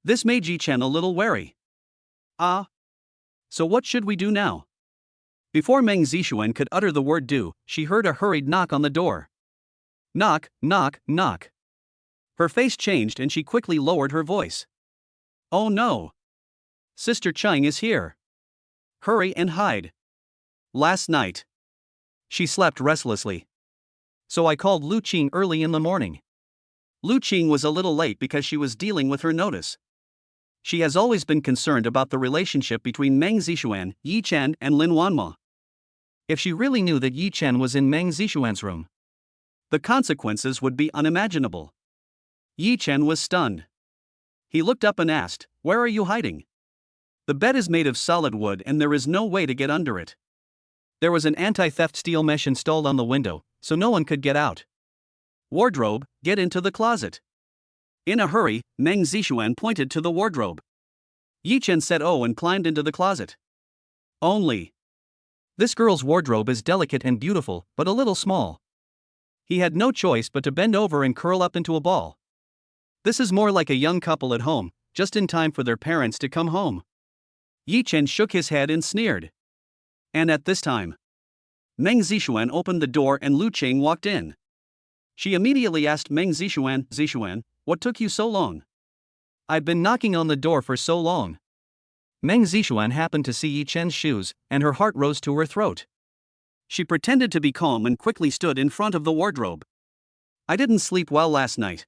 This made Yi Chen a little wary. So what should we do now? Before Meng Zixuan could utter the word do, she heard a hurried knock on the door. Knock, knock, knock. Her face changed and she quickly lowered her voice. Oh no! Sister Cheng is here. Hurry and hide. Last night. She slept restlessly. So I called Lu Qing early in the morning. Lu Qing was a little late because she was dealing with her notice. She has always been concerned about the relationship between Meng Zixuan, Yi Chen, and Lin Wanma. If she really knew that Yi Chen was in Meng Zixuan's room, the consequences would be unimaginable. Yi Chen was stunned. He looked up and asked, "Where are you hiding?" The bed is made of solid wood and there is no way to get under it. There was an anti-theft steel mesh installed on the window, so no one could get out. Wardrobe, get into the closet. In a hurry, Meng Zixuan pointed to the wardrobe. Yi Chen said oh and climbed into the closet. Only. This girl's wardrobe is delicate and beautiful, but a little small. He had no choice but to bend over and curl up into a ball. This is more like a young couple at home, just in time for their parents to come home. Yi Chen shook his head and sneered. And at this time, Meng Zixuan opened the door and Lu Qing walked in. She immediately asked Meng Zixuan, "Zixuan, what took you so long?" "I've been knocking on the door for so long." Meng Zixuan happened to see Yi Chen's shoes, and her heart rose to her throat. She pretended to be calm and quickly stood in front of the wardrobe. "I didn't sleep well last night.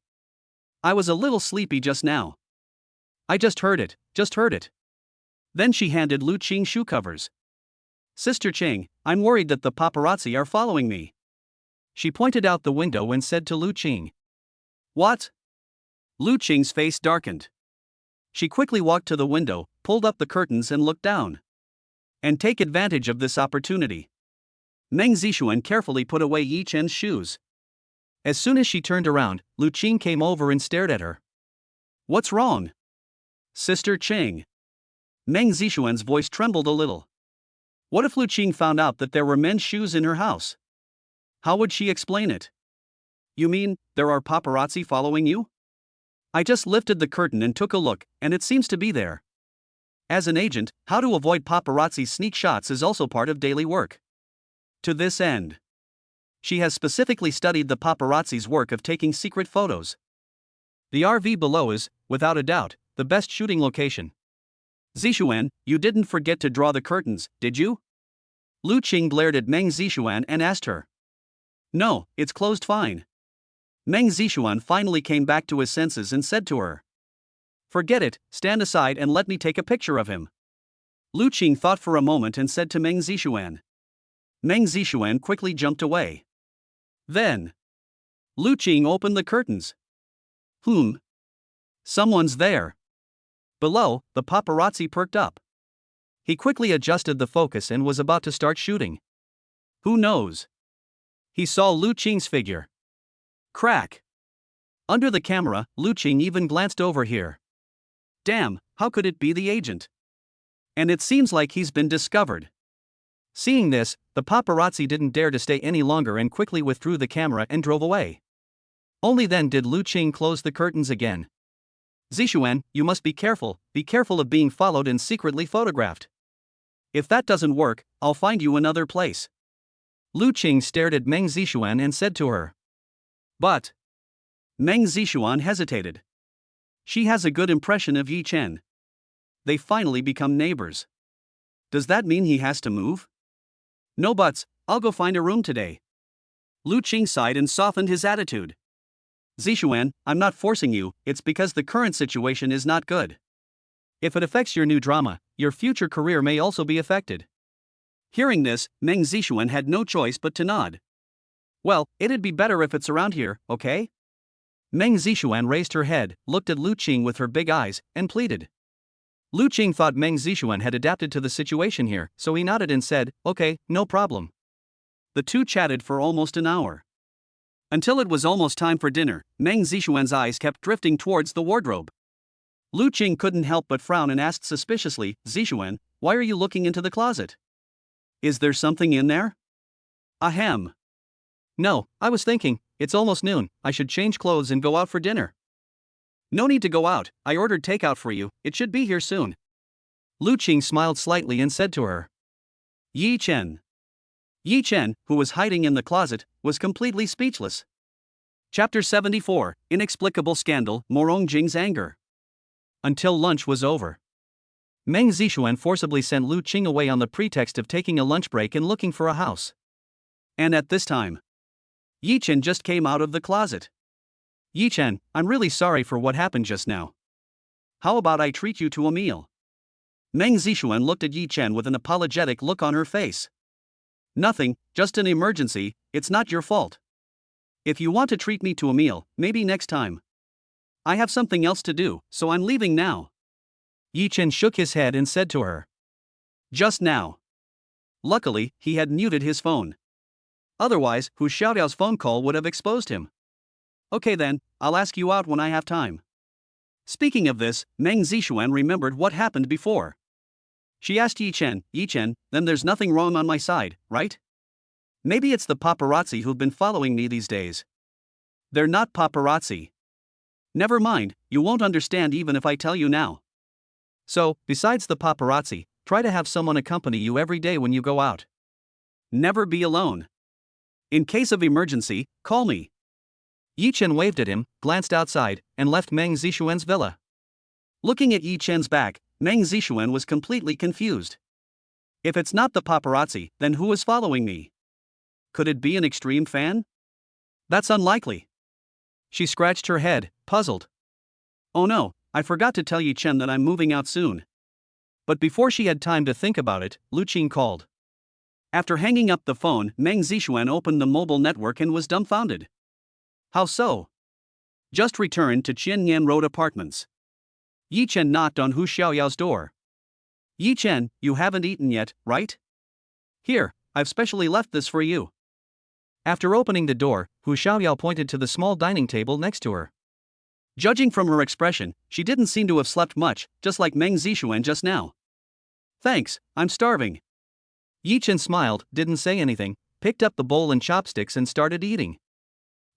I was a little sleepy just now. I just heard it. Then she handed Lu Qing shoe covers. "Sister Qing, I'm worried that the paparazzi are following me." She pointed out the window and said to Lu Qing. "What?" Lu Qing's face darkened. She quickly walked to the window, pulled up the curtains and looked down. And take advantage of this opportunity, Meng Zixuan carefully put away Yi Chen's shoes. As soon as she turned around, Lu Qing came over and stared at her. "What's wrong?" "Sister Qing." Meng Zixuan's voice trembled a little. What if Lu Qing found out that there were men's shoes in her house? How would she explain it? "You mean, there are paparazzi following you?" "I just lifted the curtain and took a look, and it seems to be there." As an agent, how to avoid paparazzi sneak shots is also part of daily work. To this end, she has specifically studied the paparazzi's work of taking secret photos. The RV below is, without a doubt, the best shooting location. "Zixuan, you didn't forget to draw the curtains, did you?" Lu Qing glared at Meng Zixuan and asked her. "No, it's closed fine." Meng Zixuan finally came back to his senses and said to her, "Forget it, stand aside and let me take a picture of him." Lu Qing thought for a moment and said to Meng Zixuan. Meng Zixuan quickly jumped away. Then, Lu Qing opened the curtains. Someone's there. Below, the paparazzi perked up. He quickly adjusted the focus and was about to start shooting. Who knows? He saw Lu Qing's figure. Crack. Under the camera, Lu Qing even glanced over here. Damn, how could it be the agent? And it seems like he's been discovered. Seeing this, the paparazzi didn't dare to stay any longer and quickly withdrew the camera and drove away. Only then did Lu Qing close the curtains again. "Zixuan, you must be careful of being followed and secretly photographed. If that doesn't work, I'll find you another place." Lu Qing stared at Meng Zixuan and said to her. "But..." Meng Zixuan hesitated. She has a good impression of Yi Chen. They finally become neighbors. Does that mean he has to move? "No buts, I'll go find a room today." Lu Qing sighed and softened his attitude. "Zixuan, I'm not forcing you, it's because the current situation is not good. If it affects your new drama, your future career may also be affected." Hearing this, Meng Zixuan had no choice but to nod. "Well, it'd be better if it's around here, okay?" Meng Zixuan raised her head, looked at Lu Qing with her big eyes, and pleaded. Lu Qing thought Meng Zixuan had adapted to the situation here, so he nodded and said, "Okay, no problem." The two chatted for almost an hour. Until it was almost time for dinner, Meng Zixuan's eyes kept drifting towards the wardrobe. Lu Qing couldn't help but frown and asked suspiciously, "Zixuan, why are you looking into the closet? Is there something in there?" "Ahem." No, I was thinking, it's almost noon, I should change clothes and go out for dinner. No need to go out, I ordered takeout for you, it should be here soon. Lu Qing smiled slightly and said to her. Yi Chen. Yi Chen, who was hiding in the closet, was completely speechless. Chapter 74, Inexplicable Scandal, Morong Jing's Anger. Until lunch was over. Meng Zixuan forcibly sent Lu Qing away on the pretext of taking a lunch break and looking for a house. And at this time, Yi Chen just came out of the closet. Yi Chen, I'm really sorry for what happened just now. How about I treat you to a meal? Meng Zixuan looked at Yi Chen with an apologetic look on her face. Nothing, just an emergency, it's not your fault. If you want to treat me to a meal, maybe next time. I have something else to do, so I'm leaving now. Yi Chen shook his head and said to her. Just now. Luckily, he had muted his phone. Otherwise, Hu Xiaoyao's phone call would have exposed him. Okay then, I'll ask you out when I have time. Speaking of this, Meng Zixuan remembered what happened before. She asked Yi Chen, then there's nothing wrong on my side, right? Maybe it's the paparazzi who've been following me these days. They're not paparazzi. Never mind, you won't understand even if I tell you now. So, besides the paparazzi, try to have someone accompany you every day when you go out. Never be alone. In case of emergency, call me. Yi Chen waved at him, glanced outside, and left Meng Zixuan's villa. Looking at Yi Chen's back, Meng Zixuan was completely confused. If it's not the paparazzi, then who is following me? Could it be an extreme fan? That's unlikely. She scratched her head, puzzled. Oh no, I forgot to tell Yi Chen that I'm moving out soon. But before she had time to think about it, Lu Qing called. After hanging up the phone, Meng Zixuan opened the mobile network and was dumbfounded. How so? Just returned to Qianyan Road Apartments. Yi Chen knocked on Hu Xiaoyao's door. Yi Chen, you haven't eaten yet, right? Here, I've specially left this for you. After opening the door, Hu Xiaoyao pointed to the small dining table next to her. Judging from her expression, she didn't seem to have slept much, just like Meng Zixuan just now. Thanks, I'm starving. Yi Chen smiled, didn't say anything, picked up the bowl and chopsticks and started eating.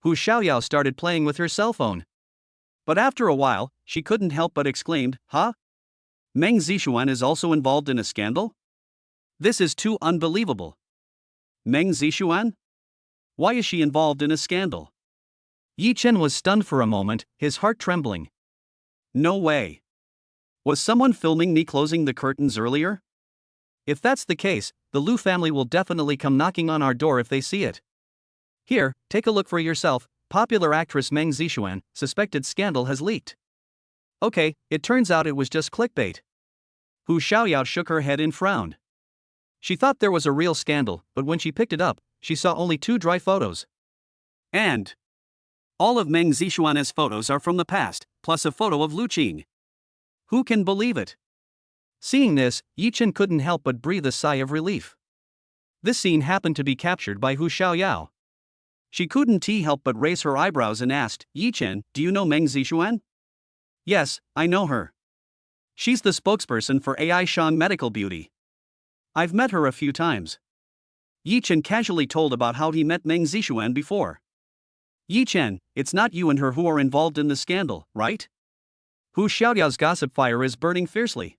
Hu Xiaoyao started playing with her cell phone. But after a while, she couldn't help but exclaimed, Huh? Meng Zixuan is also involved in a scandal? This is too unbelievable. Meng Zixuan? Why is she involved in a scandal? Yi Chen was stunned for a moment, his heart trembling. No way. Was someone filming me closing the curtains earlier? If that's the case, the Lu family will definitely come knocking on our door if they see it. Here, take a look for yourself, popular actress Meng Zixuan, suspected scandal has leaked. Okay, it turns out it was just clickbait. Hu Xiaoyao shook her head and frowned. She thought there was a real scandal, but when she picked it up, she saw only 2 dry photos. And all of Meng Zixuan's photos are from the past, plus a photo of Lu Qing. Who can believe it? Seeing this, Yi Chen couldn't help but breathe a sigh of relief. This scene happened to be captured by Hu Xiaoyao. She couldn't help but raise her eyebrows and asked, Yi Chen, do you know Meng Zixuan? Yes, I know her. She's the spokesperson for AI Shang Medical Beauty. I've met her a few times. Yi Chen casually told about how he met Meng Zixuan before. Yi Chen, it's not you and her who are involved in the scandal, right? Hu Xiaoyao's gossip fire is burning fiercely.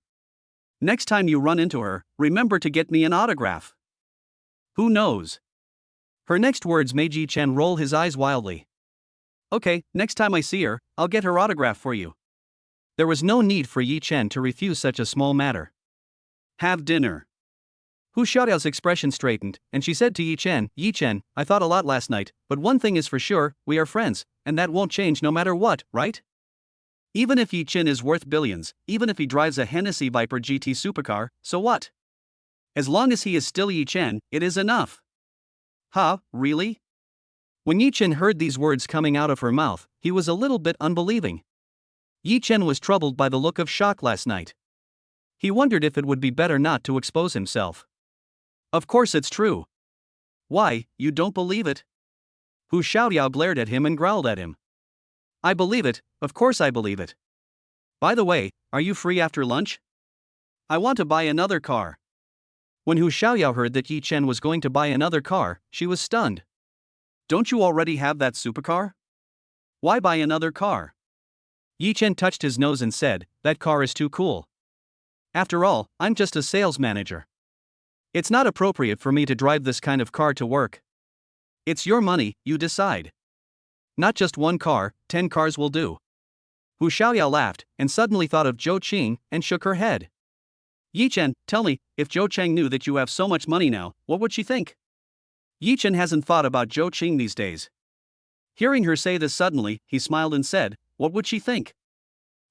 Next time you run into her, remember to get me an autograph. Who knows? Her next words made Yi Chen roll his eyes wildly. Okay, next time I see her, I'll get her autograph for you. There was no need for Yi Chen to refuse such a small matter. Have dinner. Hu Xiaoyao's expression straightened, and she said to Yi Chen, I thought a lot last night, but one thing is for sure, we are friends, and that won't change no matter what, right? Even if Yi Chen is worth billions, even if he drives a Hennessy Viper GT supercar, so what? As long as he is still Yi Chen, it is enough. Huh, really? When Yi Chen heard these words coming out of her mouth, he was a little bit unbelieving. Yi Chen was troubled by the look of shock last night. He wondered if it would be better not to expose himself. Of course it's true. Why, you don't believe it? Hu Xiaoyao glared at him and growled at him. I believe it, of course I believe it. By the way, are you free after lunch? I want to buy another car. When Hu Xiaoyao heard that Yi Chen was going to buy another car, she was stunned. Don't you already have that supercar? Why buy another car? Yi Chen touched his nose and said, "That car is too cool. After all, I'm just a sales manager. It's not appropriate for me to drive this kind of car to work." It's your money, you decide. Not just one car, 10 cars will do. Hu Xiaoyao laughed, and suddenly thought of Zhou Qing, and shook her head. Yi Chen, tell me, if Zhou Cheng knew that you have so much money now, what would she think? Yi Chen hasn't thought about Zhou Qing these days. Hearing her say this suddenly, he smiled and said, what would she think?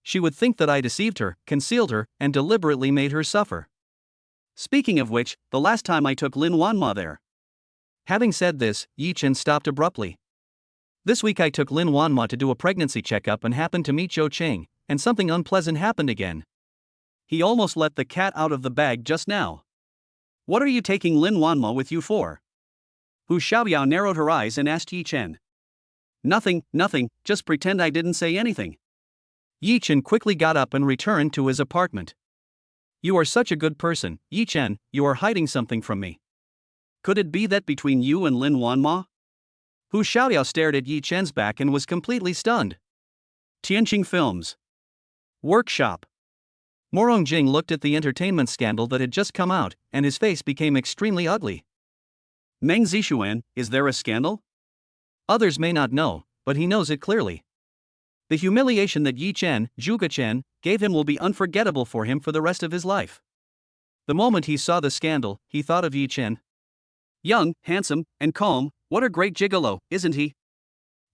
She would think that I deceived her, concealed her, and deliberately made her suffer. Speaking of which, the last time I took Lin Wanma there. Having said this, Yi Chen stopped abruptly. This week I took Lin Wanma to do a pregnancy checkup and happened to meet Zhou Qing, and something unpleasant happened again. He almost let the cat out of the bag just now. What are you taking Lin Wanma with you for? Hu Xiaoyao narrowed her eyes and asked Yi Chen. Nothing, just pretend I didn't say anything. Yi Chen quickly got up and returned to his apartment. You are such a good person, Yi Chen, you are hiding something from me. Could it be that between you and Lin Wanma? Hu Xiaoyao stared at Yi Chen's back and was completely stunned. Tianqing Films. Workshop. Morong Jing looked at the entertainment scandal that had just come out, and his face became extremely ugly. Meng Zixuan, is there a scandal? Others may not know, but he knows it clearly. The humiliation that Yi Chen, Zhuge Chen, gave him will be unforgettable for him for the rest of his life. The moment he saw the scandal, he thought of Yi Chen. Young, handsome, and calm, what a great gigolo, isn't he?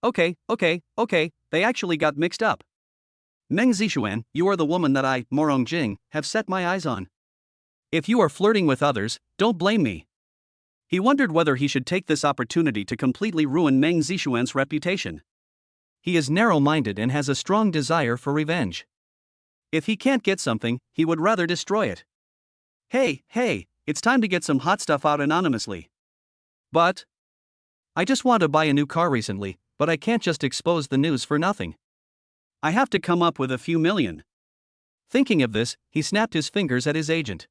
Okay, they actually got mixed up. Meng Zixuan, you are the woman that I, Morong Jing, have set my eyes on. If you are flirting with others, don't blame me. He wondered whether he should take this opportunity to completely ruin Meng Zixuan's reputation. He is narrow-minded and has a strong desire for revenge. If he can't get something, he would rather destroy it. Hey, it's time to get some hot stuff out anonymously. But I just want to buy a new car recently, but I can't just expose the news for nothing. I have to come up with a few million. Thinking of this, he snapped his fingers at his agent.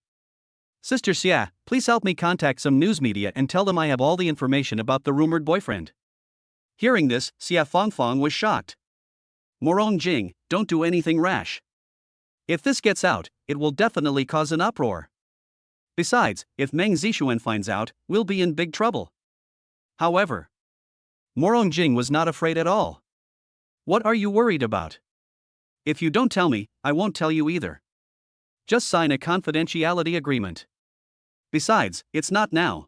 Sister Xia, please help me contact some news media and tell them I have all the information about the rumored boyfriend. Hearing this, Xia Fangfang was shocked. Morong Jing, don't do anything rash. If this gets out, it will definitely cause an uproar. Besides, if Meng Zixuan finds out, we'll be in big trouble. However, Morong Jing was not afraid at all. What are you worried about? If you don't tell me, I won't tell you either. Just sign a confidentiality agreement. Besides, it's not now.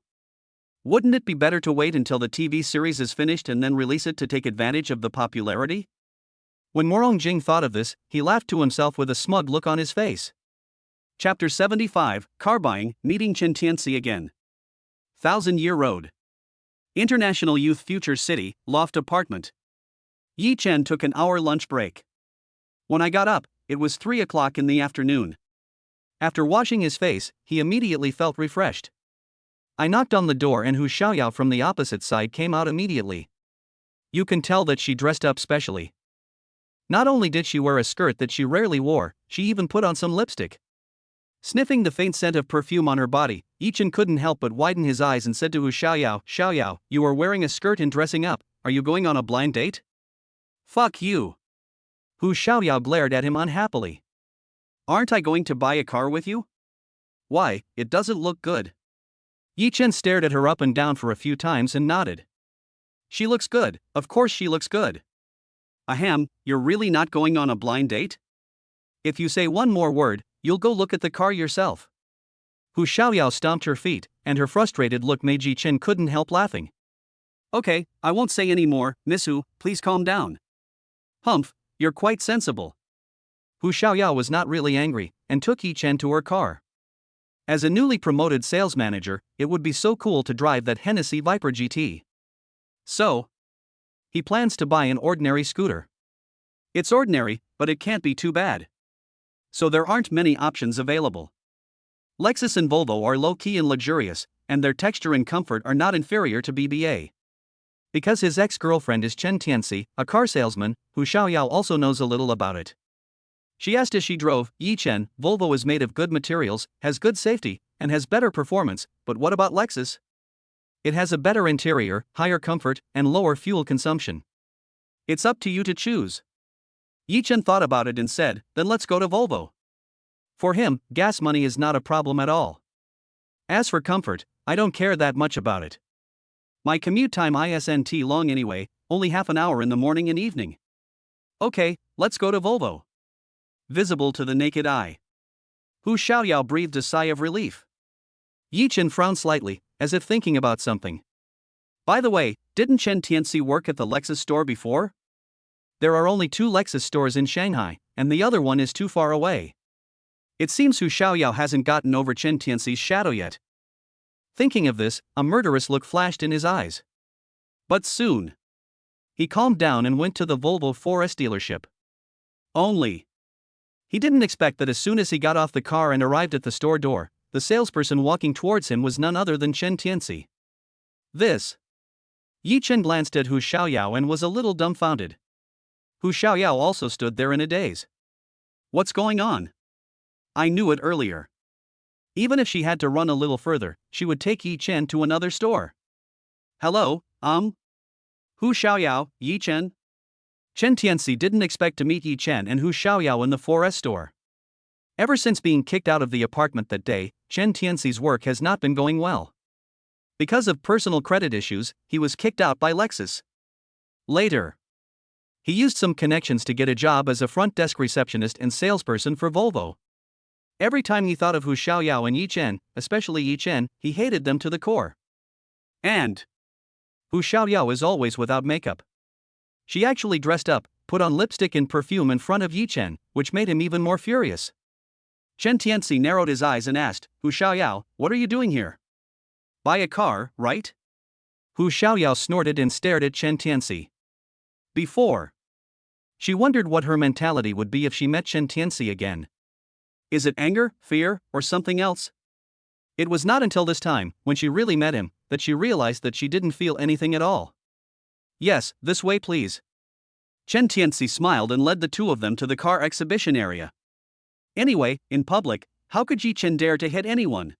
Wouldn't it be better to wait until the TV series is finished and then release it to take advantage of the popularity? When Morong Jing thought of this, he laughed to himself with a smug look on his face. Chapter 75, Car Buying, Meeting Chen Tianxi Again. 1000-Year Road. International Youth Future City, Loft Apartment. Yi Chen took an hour lunch break. When I got up, it was 3 o'clock in the afternoon. After washing his face, he immediately felt refreshed. I knocked on the door and Hu Xiaoyao from the opposite side came out immediately. You can tell that she dressed up specially. Not only did she wear a skirt that she rarely wore, she even put on some lipstick. Sniffing the faint scent of perfume on her body, Yi Chen couldn't help but widen his eyes and said to Hu Xiaoyao, Xiaoyao, you are wearing a skirt and dressing up, are you going on a blind date? Fuck you. Hu Xiaoyao glared at him unhappily. Aren't I going to buy a car with you? Why, it doesn't look good. Yi Chen stared at her up and down for a few times and nodded. She looks good, of course she looks good. Ahem, you're really not going on a blind date? If you say one more word, you'll go look at the car yourself. Hu Xiaoyao stomped her feet, and her frustrated look made Yi Chen couldn't help laughing. Okay, I won't say any more, Miss Hu, please calm down. Humph, you're quite sensible. Hu Xiaoyao was not really angry, and took Yi Chen to her car. As a newly promoted sales manager, it would be so cool to drive that Hennessy Viper GT. So, he plans to buy an ordinary scooter. It's ordinary, but it can't be too bad. So there aren't many options available. Lexus and Volvo are low-key and luxurious, and their texture and comfort are not inferior to BBA. Because his ex-girlfriend is Chen Tianxi, a car salesman, Hu Xiaoyao also knows a little about it. She asked as she drove, Yi Chen, Volvo is made of good materials, has good safety, and has better performance, but what about Lexus? It has a better interior, higher comfort, and lower fuel consumption. It's up to you to choose. Yi Chen thought about it and said, then let's go to Volvo. For him, gas money is not a problem at all. As for comfort, I don't care that much about it. My commute time isn't long anyway, only half an hour in the morning and evening. Okay, let's go to Volvo. Visible to the naked eye. Hu Xiaoyao breathed a sigh of relief. Yi Chen frowned slightly, as if thinking about something. By the way, didn't Chen Tianxi work at the Lexus store before? There are only 2 Lexus stores in Shanghai, and the other one is too far away. It seems Hu Xiaoyao hasn't gotten over Chen Tianxi's shadow yet. Thinking of this, a murderous look flashed in his eyes. But soon, he calmed down and went to the Volvo 4S dealership. Only, he didn't expect that as soon as he got off the car and arrived at the store door, the salesperson walking towards him was none other than Chen Tianxi. This. Yi Chen glanced at Hu Xiaoyao and was a little dumbfounded. Hu Xiaoyao also stood there in a daze. What's going on? I knew it earlier. Even if she had to run a little further, she would take Yi Chen to another store. Hello, Hu Xiaoyao, Yi Chen? Chen Tianxi didn't expect to meet Yi Chen and Hu Xiaoyao in the 4S store. Ever since being kicked out of the apartment that day, Chen Tianxi's work has not been going well. Because of personal credit issues, he was kicked out by Lexus. Later, he used some connections to get a job as a front desk receptionist and salesperson for Volvo. Every time he thought of Hu Xiaoyao and Yi Chen, especially Yi Chen, he hated them to the core. And Hu Xiaoyao is always without makeup. She actually dressed up, put on lipstick and perfume in front of Yi Chen, which made him even more furious. Chen Tianxi narrowed his eyes and asked, Hu Xiaoyao, what are you doing here? Buy a car, right? Hu Xiaoyao snorted and stared at Chen Tianxi. Before, she wondered what her mentality would be if she met Chen Tianxi again. Is it anger, fear, or something else? It was not until this time, when she really met him, that she realized that she didn't feel anything at all. Yes, this way please. Chen Tianxi smiled and led the 2 of them to the car exhibition area. Anyway, in public, how could Yi Chen dare to hit anyone?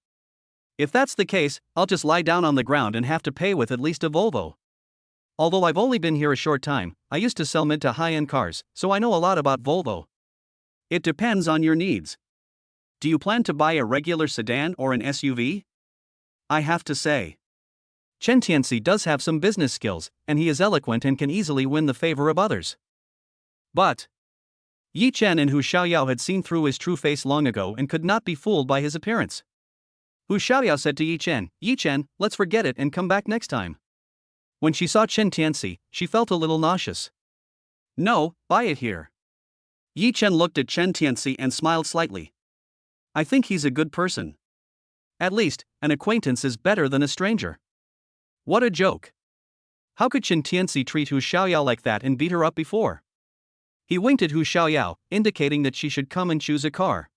If that's the case, I'll just lie down on the ground and have to pay with at least a Volvo. Although I've only been here a short time, I used to sell mid to high-end cars, so I know a lot about Volvo. It depends on your needs. Do you plan to buy a regular sedan or an SUV? I have to say, Chen Tianxi does have some business skills, and he is eloquent and can easily win the favor of others. But Yi Chen and Hu Xiaoyao had seen through his true face long ago and could not be fooled by his appearance. Hu Xiaoyao said to Yi Chen, let's forget it and come back next time. When she saw Chen Tianxi, she felt a little nauseous. No, buy it here. Yi Chen looked at Chen Tianxi and smiled slightly. I think he's a good person. At least, an acquaintance is better than a stranger. What a joke. How could Chen Tianxi treat Hu Xiaoyao like that and beat her up before? He winked at Hu Xiaoyao, indicating that she should come and choose a car.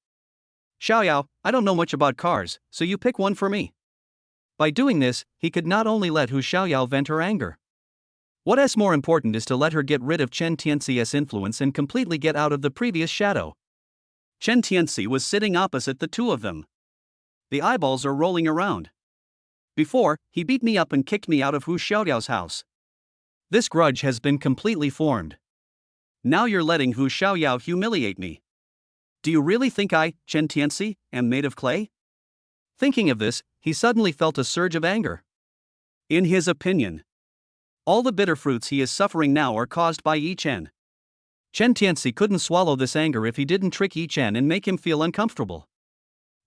Xiaoyao, I don't know much about cars, so you pick one for me. By doing this, he could not only let Hu Xiaoyao vent her anger. What's more important is to let her get rid of Chen Tianxi's influence and completely get out of the previous shadow. Chen Tianxi was sitting opposite the 2 of them. The eyeballs are rolling around. Before, he beat me up and kicked me out of Hu Xiaoyao's house. This grudge has been completely formed. Now you're letting Hu Xiaoyao humiliate me. Do you really think I, Chen Tianxi, am made of clay? Thinking of this, he suddenly felt a surge of anger. In his opinion, all the bitter fruits he is suffering now are caused by Yi Chen. Chen Tianxi couldn't swallow this anger if he didn't trick Yi Chen and make him feel uncomfortable.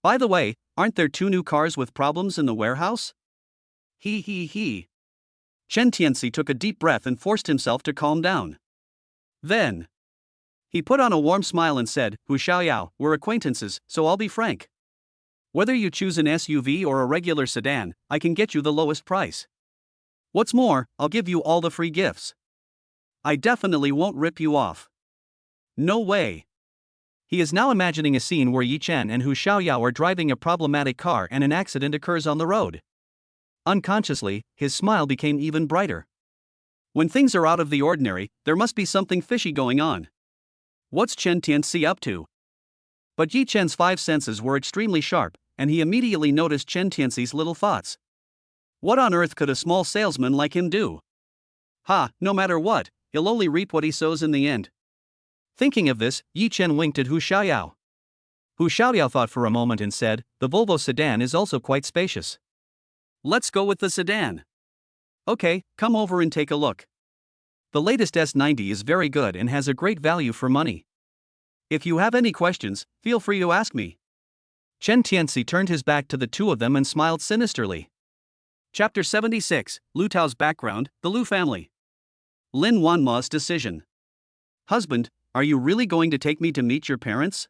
By the way, aren't there 2 new cars with problems in the warehouse? He. Chen Tianxi took a deep breath and forced himself to calm down. Then, he put on a warm smile and said, Hu Xiaoyao, we're acquaintances, so I'll be frank. Whether you choose an SUV or a regular sedan, I can get you the lowest price. What's more, I'll give you all the free gifts. I definitely won't rip you off. No way. He is now imagining a scene where Yi Chen and Hu Xiaoyao are driving a problematic car and an accident occurs on the road. Unconsciously, his smile became even brighter. When things are out of the ordinary, there must be something fishy going on. What's Chen Tianxi up to? But Yi Chen's 5 senses were extremely sharp, and he immediately noticed Chen Tianxi's little thoughts. What on earth could a small salesman like him do? Ha, no matter what, he'll only reap what he sows in the end. Thinking of this, Yi Chen winked at Hu Xiaoyao. Hu Xiaoyao thought for a moment and said, the Volvo sedan is also quite spacious. Let's go with the sedan. Okay, come over and take a look. The latest S90 is very good and has a great value for money. If you have any questions, feel free to ask me. Chen Tianxi turned his back to the two of them and smiled sinisterly. Chapter 76, Lu Tao's background, the Lu family. Lin Wanma's decision. Husband, are you really going to take me to meet your parents?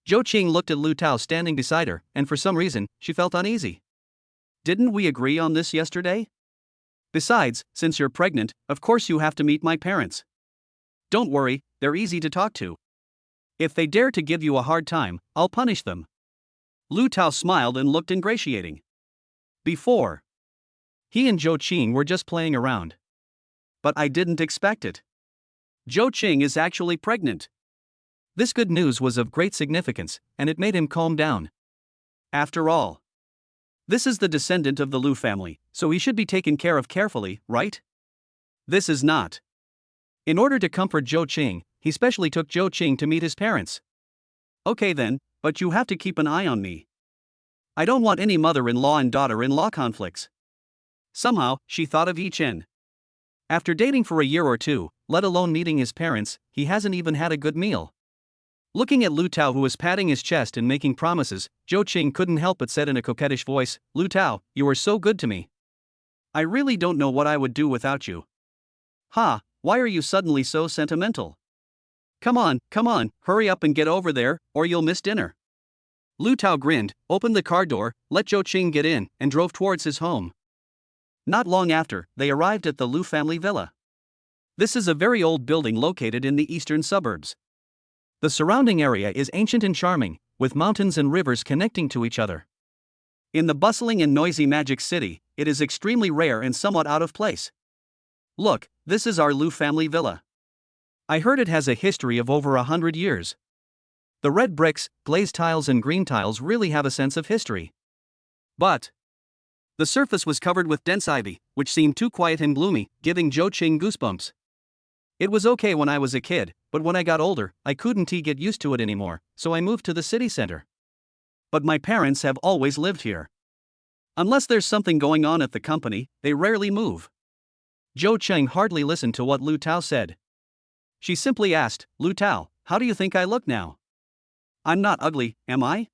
Zhou Qing looked at Lu Tao standing beside her, and for some reason, she felt uneasy. Didn't we agree on this yesterday? Besides, since you're pregnant, of course you have to meet my parents. Don't worry, they're easy to talk to. If they dare to give you a hard time, I'll punish them. Lu Tao smiled and looked ingratiating. Before, he and Zhou Qing were just playing around. But I didn't expect it. Zhou Qing is actually pregnant. This good news was of great significance, and it made him calm down. After all, this is the descendant of the Lu family, so he should be taken care of carefully, right? This is not. In order to comfort Zhou Qing, he specially took Zhou Qing to meet his parents. Okay then, but you have to keep an eye on me. I don't want any mother-in-law and daughter-in-law conflicts. Somehow, she thought of Yi Chen. After dating for a year or two, let alone meeting his parents, he hasn't even had a good meal. Looking at Lu Tao, who was patting his chest and making promises, Zhou Qing couldn't help but said in a coquettish voice, Lu Tao, you are so good to me. I really don't know what I would do without you. Ha, why are you suddenly so sentimental? Come on, hurry up and get over there, or you'll miss dinner. Lu Tao grinned, opened the car door, let Zhou Qing get in, and drove towards his home. Not long after, they arrived at the Lu family villa. This is a very old building located in the eastern suburbs. The surrounding area is ancient and charming, with mountains and rivers connecting to each other. In the bustling and noisy Magic City, it is extremely rare and somewhat out of place. Look, this is our Lu family villa. I heard it has a history of over 100 years. The red bricks, glazed tiles and green tiles really have a sense of history. But the surface was covered with dense ivy, which seemed too quiet and gloomy, giving Zhou Qing goosebumps. It was okay when I was a kid, but when I got older, I couldn't get used to it anymore, so I moved to the city center. But my parents have always lived here. Unless there's something going on at the company, they rarely move. Zhou Qing hardly listened to what Lu Tao said. She simply asked, Lu Tao, how do you think I look now? I'm not ugly, am I?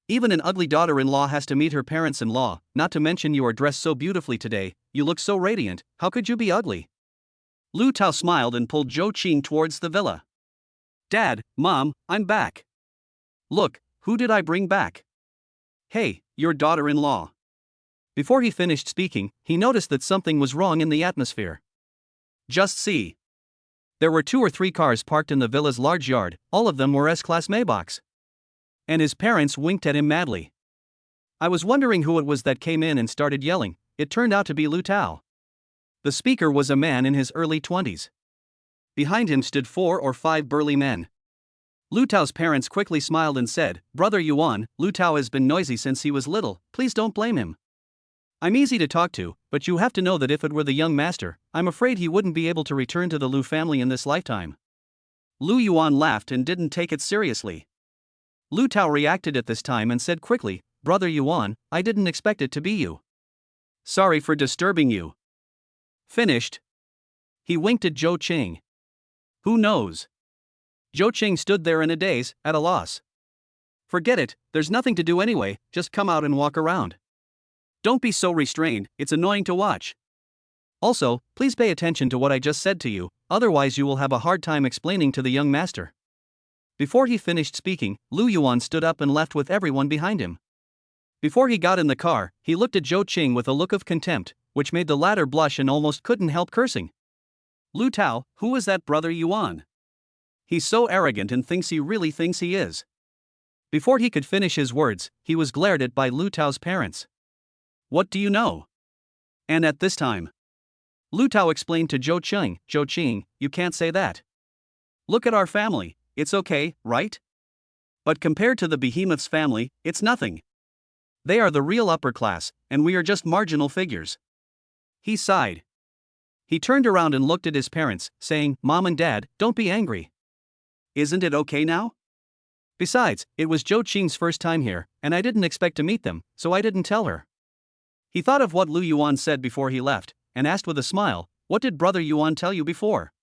Even an ugly daughter-in-law has to meet her parents-in-law, not to mention you are dressed so beautifully today, you look so radiant, how could you be ugly? Lu Tao smiled and pulled Zhou Qing towards the villa. Dad, Mom, I'm back. Look, who did I bring back? Hey, your daughter-in-law. Before he finished speaking, he noticed that something was wrong in the atmosphere. Just see. There were 2 or 3 cars parked in the villa's large yard, all of them were S-Class Maybachs. And his parents winked at him madly. I was wondering who it was that came in and started yelling. It turned out to be Lu Tao. The speaker was a man in his early 20s. Behind him stood 4 or 5 burly men. Lu Tao's parents quickly smiled and said, Brother Yuan, Lu Tao has been noisy since he was little, please don't blame him. I'm easy to talk to, but you have to know that if it were the young master, I'm afraid he wouldn't be able to return to the Lu family in this lifetime. Lu Yuan laughed and didn't take it seriously. Lu Tao reacted at this time and said quickly, Brother Yuan, I didn't expect it to be you. Sorry for disturbing you. Finished. He winked at Zhou Qing. Who knows? Zhou Qing stood there in a daze, at a loss. Forget it, there's nothing to do anyway, just come out and walk around. Don't be so restrained, it's annoying to watch. Also, please pay attention to what I just said to you, otherwise you will have a hard time explaining to the young master. Before he finished speaking, Lu Yuan stood up and left with everyone behind him. Before he got in the car, he looked at Zhou Qing with a look of contempt, which made the latter blush and almost couldn't help cursing. Lu Tao, who is that Brother Yuan? He's so arrogant and thinks he really thinks he is. Before he could finish his words, he was glared at by Lu Tao's parents. What do you know? And at this time, Lu Tao explained to Zhou Qing, you can't say that. Look at our family, it's okay, right? But compared to the behemoth's family, it's nothing. They are the real upper class, and we are just marginal figures. He sighed. He turned around and looked at his parents, saying, "Mom and Dad, don't be angry. Isn't it okay now? Besides, it was Zhou Qing's first time here, and I didn't expect to meet them, so I didn't tell her." He thought of what Lu Yuan said before he left, and asked with a smile, "What did Brother Yuan tell you before?"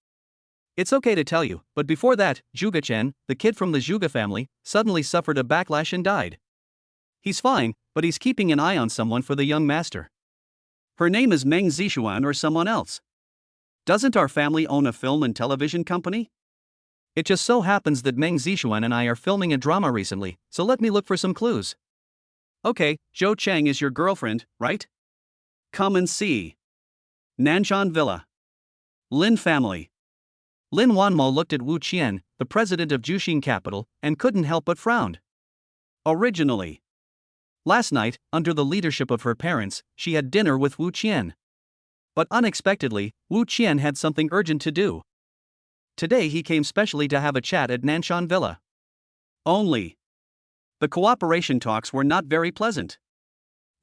"It's okay to tell you, but before that, Zhuge Chen, the kid from the Zhuge family, suddenly suffered a backlash and died. He's fine, but he's keeping an eye on someone for the young master. Her name is Meng Zixuan or someone else. Doesn't our family own a film and television company? It just so happens that Meng Zixuan and I are filming a drama recently, so let me look for some clues." "Okay, Zhou Cheng is your girlfriend, right? Come and see. Nanshan Villa. Lin family." Lin Wanmo looked at Wu Qian, the president of Juxing Capital, and couldn't help but frown. Originally, last night, under the leadership of her parents, she had dinner with Wu Qian. But unexpectedly, Wu Qian had something urgent to do. Today he came specially to have a chat at Nanshan Villa. Only, the cooperation talks were not very pleasant.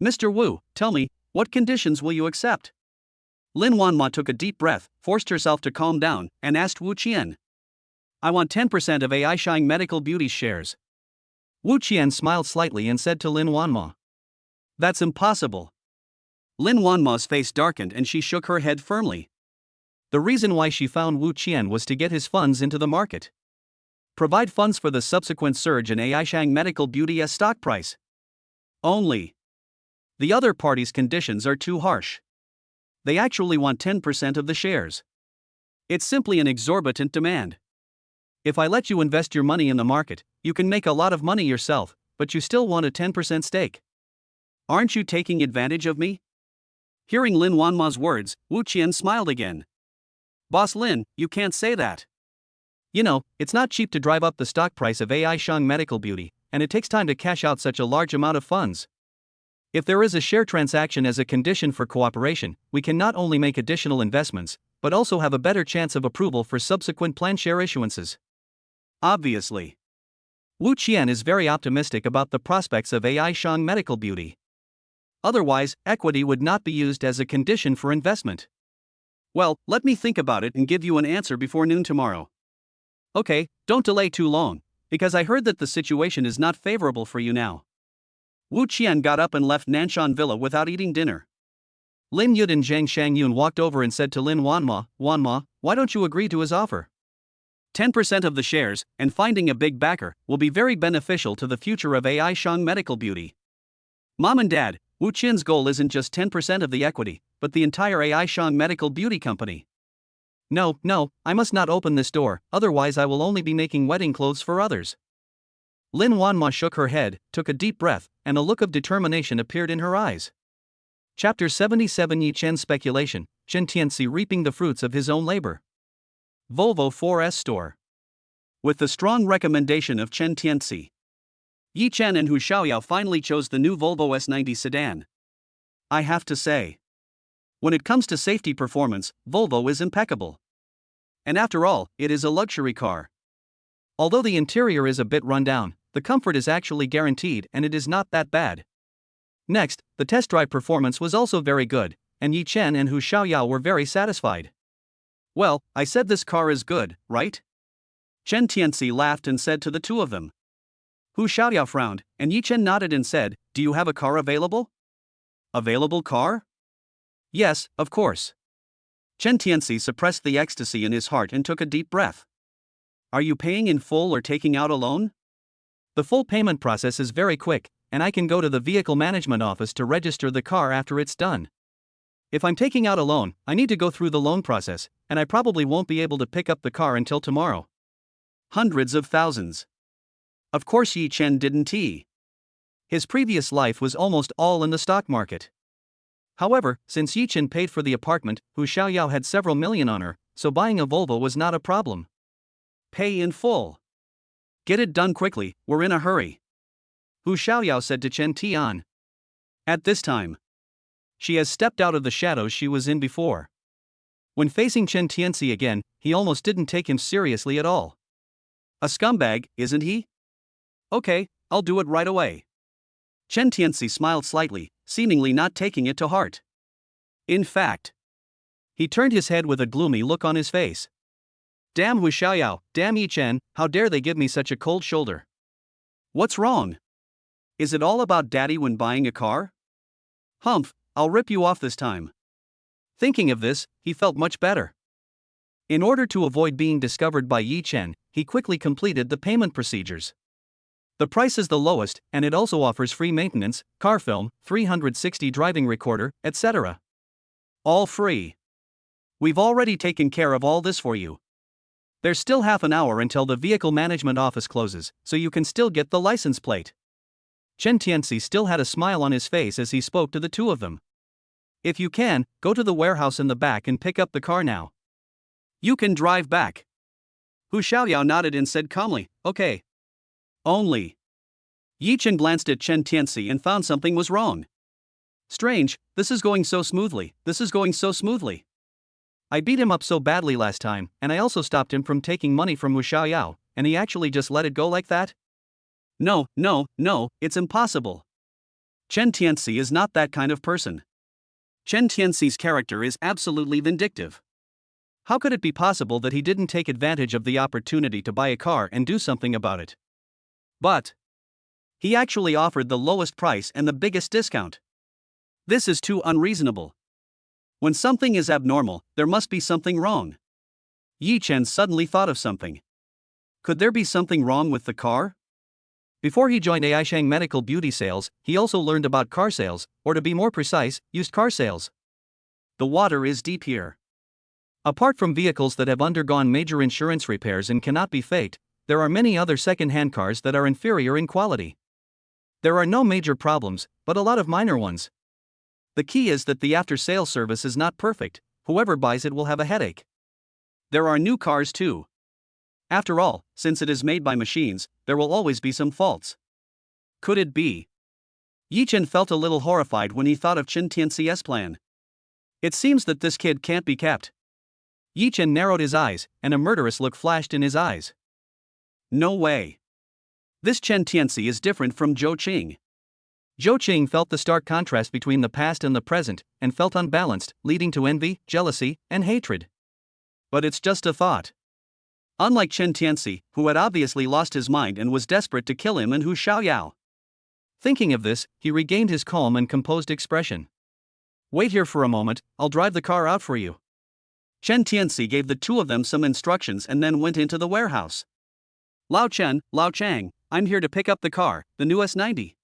"Mr. Wu, tell me, what conditions will you accept?" Lin Wanma took a deep breath, forced herself to calm down, and asked Wu Qian. "I want 10% of AI Shang Medical Beauty's shares." Wu Qian smiled slightly and said to Lin Wanma, "That's impossible." Lin Wanma's face darkened and she shook her head firmly. The reason why she found Wu Qian was to get his funds into the market. Provide funds for the subsequent surge in AI Shang Medical Beauty's stock price. Only, the other party's conditions are too harsh. They actually want 10% of the shares. It's simply an exorbitant demand. If I let you invest your money in the market, you can make a lot of money yourself, but you still want a 10% stake. Aren't you taking advantage of me? Hearing Lin Wanma's words, Wu Qian smiled again. "Boss Lin, you can't say that. You know, it's not cheap to drive up the stock price of AI Shang Medical Beauty, and it takes time to cash out such a large amount of funds. If there is a share transaction as a condition for cooperation, we can not only make additional investments, but also have a better chance of approval for subsequent planned share issuances." Obviously, Wu Qian is very optimistic about the prospects of AI Shang Medical Beauty. Otherwise, equity would not be used as a condition for investment. "Well, let me think about it and give you an answer before noon tomorrow." "Okay, don't delay too long, because I heard that the situation is not favorable for you now." Wu Qian got up and left Nanshan Villa without eating dinner. Lin Yud and Zhang Shangyun walked over and said to Lin Wanma, "Wanma, why don't you agree to his offer? 10% of the shares, and finding a big backer, will be very beneficial to the future of AI Shang Medical Beauty." "Mom and Dad, Wu Qian's goal isn't just 10% of the equity, but the entire AI Shang Medical Beauty Company." No, I must not open this door, otherwise I will only be making wedding clothes for others." Lin Wanma shook her head, took a deep breath, and a look of determination appeared in her eyes. Chapter 77 Yi Chen's speculation, Chen Tianxi reaping the fruits of his own labor. Volvo 4S store. With the strong recommendation of Chen Tianxi, Yi Chen and Hu Xiaoyao finally chose the new Volvo S90 sedan. I have to say, when it comes to safety performance, Volvo is impeccable. And after all, it is a luxury car. Although the interior is a bit run down, the comfort is actually guaranteed and it is not that bad. Next, the test drive performance was also very good, and Yi Chen and Hu Xiaoyao were very satisfied. "Well, I said this car is good, right?" Chen Tianxi laughed and said to the two of them. Hu Xiaoyao frowned, and Yi Chen nodded and said, "Do you have a car available?" "Available car?" "Yes, of course." Chen Tianxi suppressed the ecstasy in his heart and took a deep breath. "Are you paying in full or taking out a loan?" "The full payment process is very quick, and I can go to the vehicle management office to register the car after it's done. If I'm taking out a loan, I need to go through the loan process, and I probably won't be able to pick up the car until tomorrow." Hundreds of thousands. Of course Yi Chen didn't. His previous life was almost all in the stock market. However, since Yi Chen paid for the apartment, Hu Xiaoyao had several million on her, so buying a Volvo was not a problem. "Pay in full. Get it done quickly, we're in a hurry," Hu Xiaoyao said to Chen Tian. At this time, she has stepped out of the shadows she was in before. When facing Chen Tianxi again, he almost didn't take him seriously at all. A scumbag, isn't he? Okay, I'll do it right away. Chen Tianxi smiled slightly, seemingly not taking it to heart. In fact, he turned his head with a gloomy look on his face. Damn Hu Xiaoyao, damn Yi Chen, how dare they give me such a cold shoulder? What's wrong? Is it all about daddy when buying a car? Humph, I'll rip you off this time. Thinking of this, he felt much better. In order to avoid being discovered by Yi Chen, he quickly completed the payment procedures. The price is the lowest, and it also offers free maintenance, car film, 360 driving recorder, etc. All free. We've already taken care of all this for you. There's still half an hour until the vehicle management office closes, so you can still get the license plate. Chen Tianxi still had a smile on his face as he spoke to the two of them. If you can, go to the warehouse in the back and pick up the car now. You can drive back. Hu Xiaoyao nodded and said calmly, okay. Only. Yi Chen glanced at Chen Tianxi and found something was wrong. Strange, this is going so smoothly. I beat him up so badly last time, and I also stopped him from taking money from Hu Xiaoyao, and he actually just let it go like that? No, it's impossible. Chen Tianxi is not that kind of person. Chen Tianxi's character is absolutely vindictive. How could it be possible that he didn't take advantage of the opportunity to buy a car and do something about it? But he actually offered the lowest price and the biggest discount. This is too unreasonable. When something is abnormal, there must be something wrong. Yi Chen suddenly thought of something. Could there be something wrong with the car? Before he joined Aishang Medical Beauty Sales, he also learned about car sales, or to be more precise, used car sales. The water is deep here. Apart from vehicles that have undergone major insurance repairs and cannot be faked, there are many other second-hand cars that are inferior in quality. There are no major problems, but a lot of minor ones. The key is that the after-sales service is not perfect. Whoever buys it will have a headache. There are new cars too. After all, since it is made by machines, there will always be some faults. Could it be? Yi Chen felt a little horrified when he thought of Chen Tianxi's plan. It seems that this kid can't be kept. Yi Chen narrowed his eyes, and a murderous look flashed in his eyes. No way. This Chen Tianxi is different from Zhou Qing. Zhou Qing felt the stark contrast between the past and the present, and felt unbalanced, leading to envy, jealousy, and hatred. But it's just a thought. Unlike Chen Tianxi, who had obviously lost his mind and was desperate to kill him and Hu Xiaoyao. Thinking of this, he regained his calm and composed expression. Wait here for a moment, I'll drive the car out for you. Chen Tianxi gave the two of them some instructions and then went into the warehouse. Lao Chen, Lao Chang, I'm here to pick up the car, the new S90.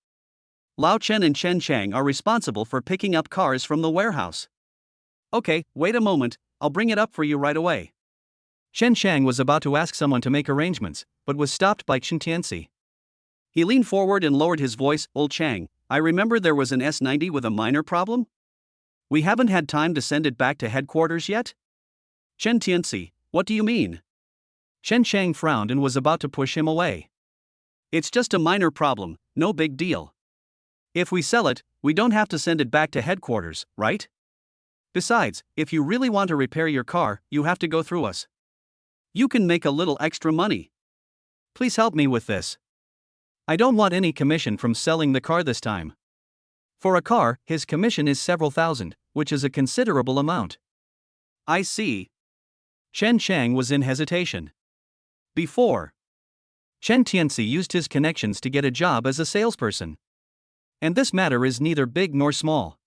Lao Chen and Chen Chang are responsible for picking up cars from the warehouse. Okay, wait a moment, I'll bring it up for you right away. Chen Chang was about to ask someone to make arrangements, but was stopped by Chen Tianxi. He leaned forward and lowered his voice, Old Chang, I remember there was an S90 with a minor problem? We haven't had time to send it back to headquarters yet? Chen Tianxi, what do you mean? Chen Chang frowned and was about to push him away. It's just a minor problem, no big deal. If we sell it, we don't have to send it back to headquarters, right? Besides, if you really want to repair your car, you have to go through us. You can make a little extra money. Please help me with this. I don't want any commission from selling the car this time. For a car, his commission is several thousand, which is a considerable amount. I see. Chen Chang was in hesitation. Before, Chen Tianxi used his connections to get a job as a salesperson. And this matter is neither big nor small.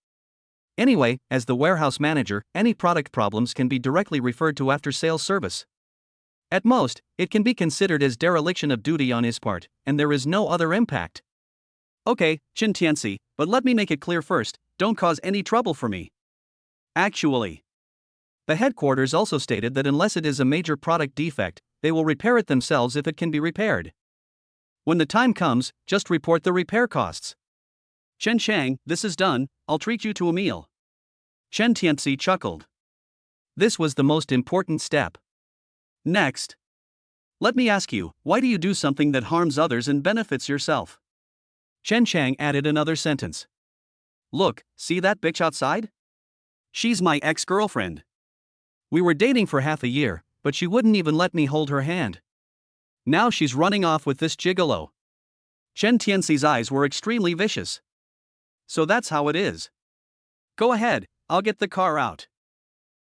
Anyway, as the warehouse manager, any product problems can be directly referred to after-sales service. At most, it can be considered as dereliction of duty on his part, and there is no other impact. Okay, Chen Tianxi, but let me make it clear first, don't cause any trouble for me. Actually, the headquarters also stated that unless it is a major product defect, they will repair it themselves if it can be repaired. When the time comes, just report the repair costs. Chen Chang, this is done, I'll treat you to a meal. Chen Tianxi chuckled. This was the most important step. Next, let me ask you, why do you do something that harms others and benefits yourself? Chen Chang added another sentence. Look, see that bitch outside? She's my ex-girlfriend. We were dating for half a year, but she wouldn't even let me hold her hand. Now she's running off with this gigolo. Chen Tianxi's eyes were extremely vicious. So that's how it is. Go ahead, I'll get the car out.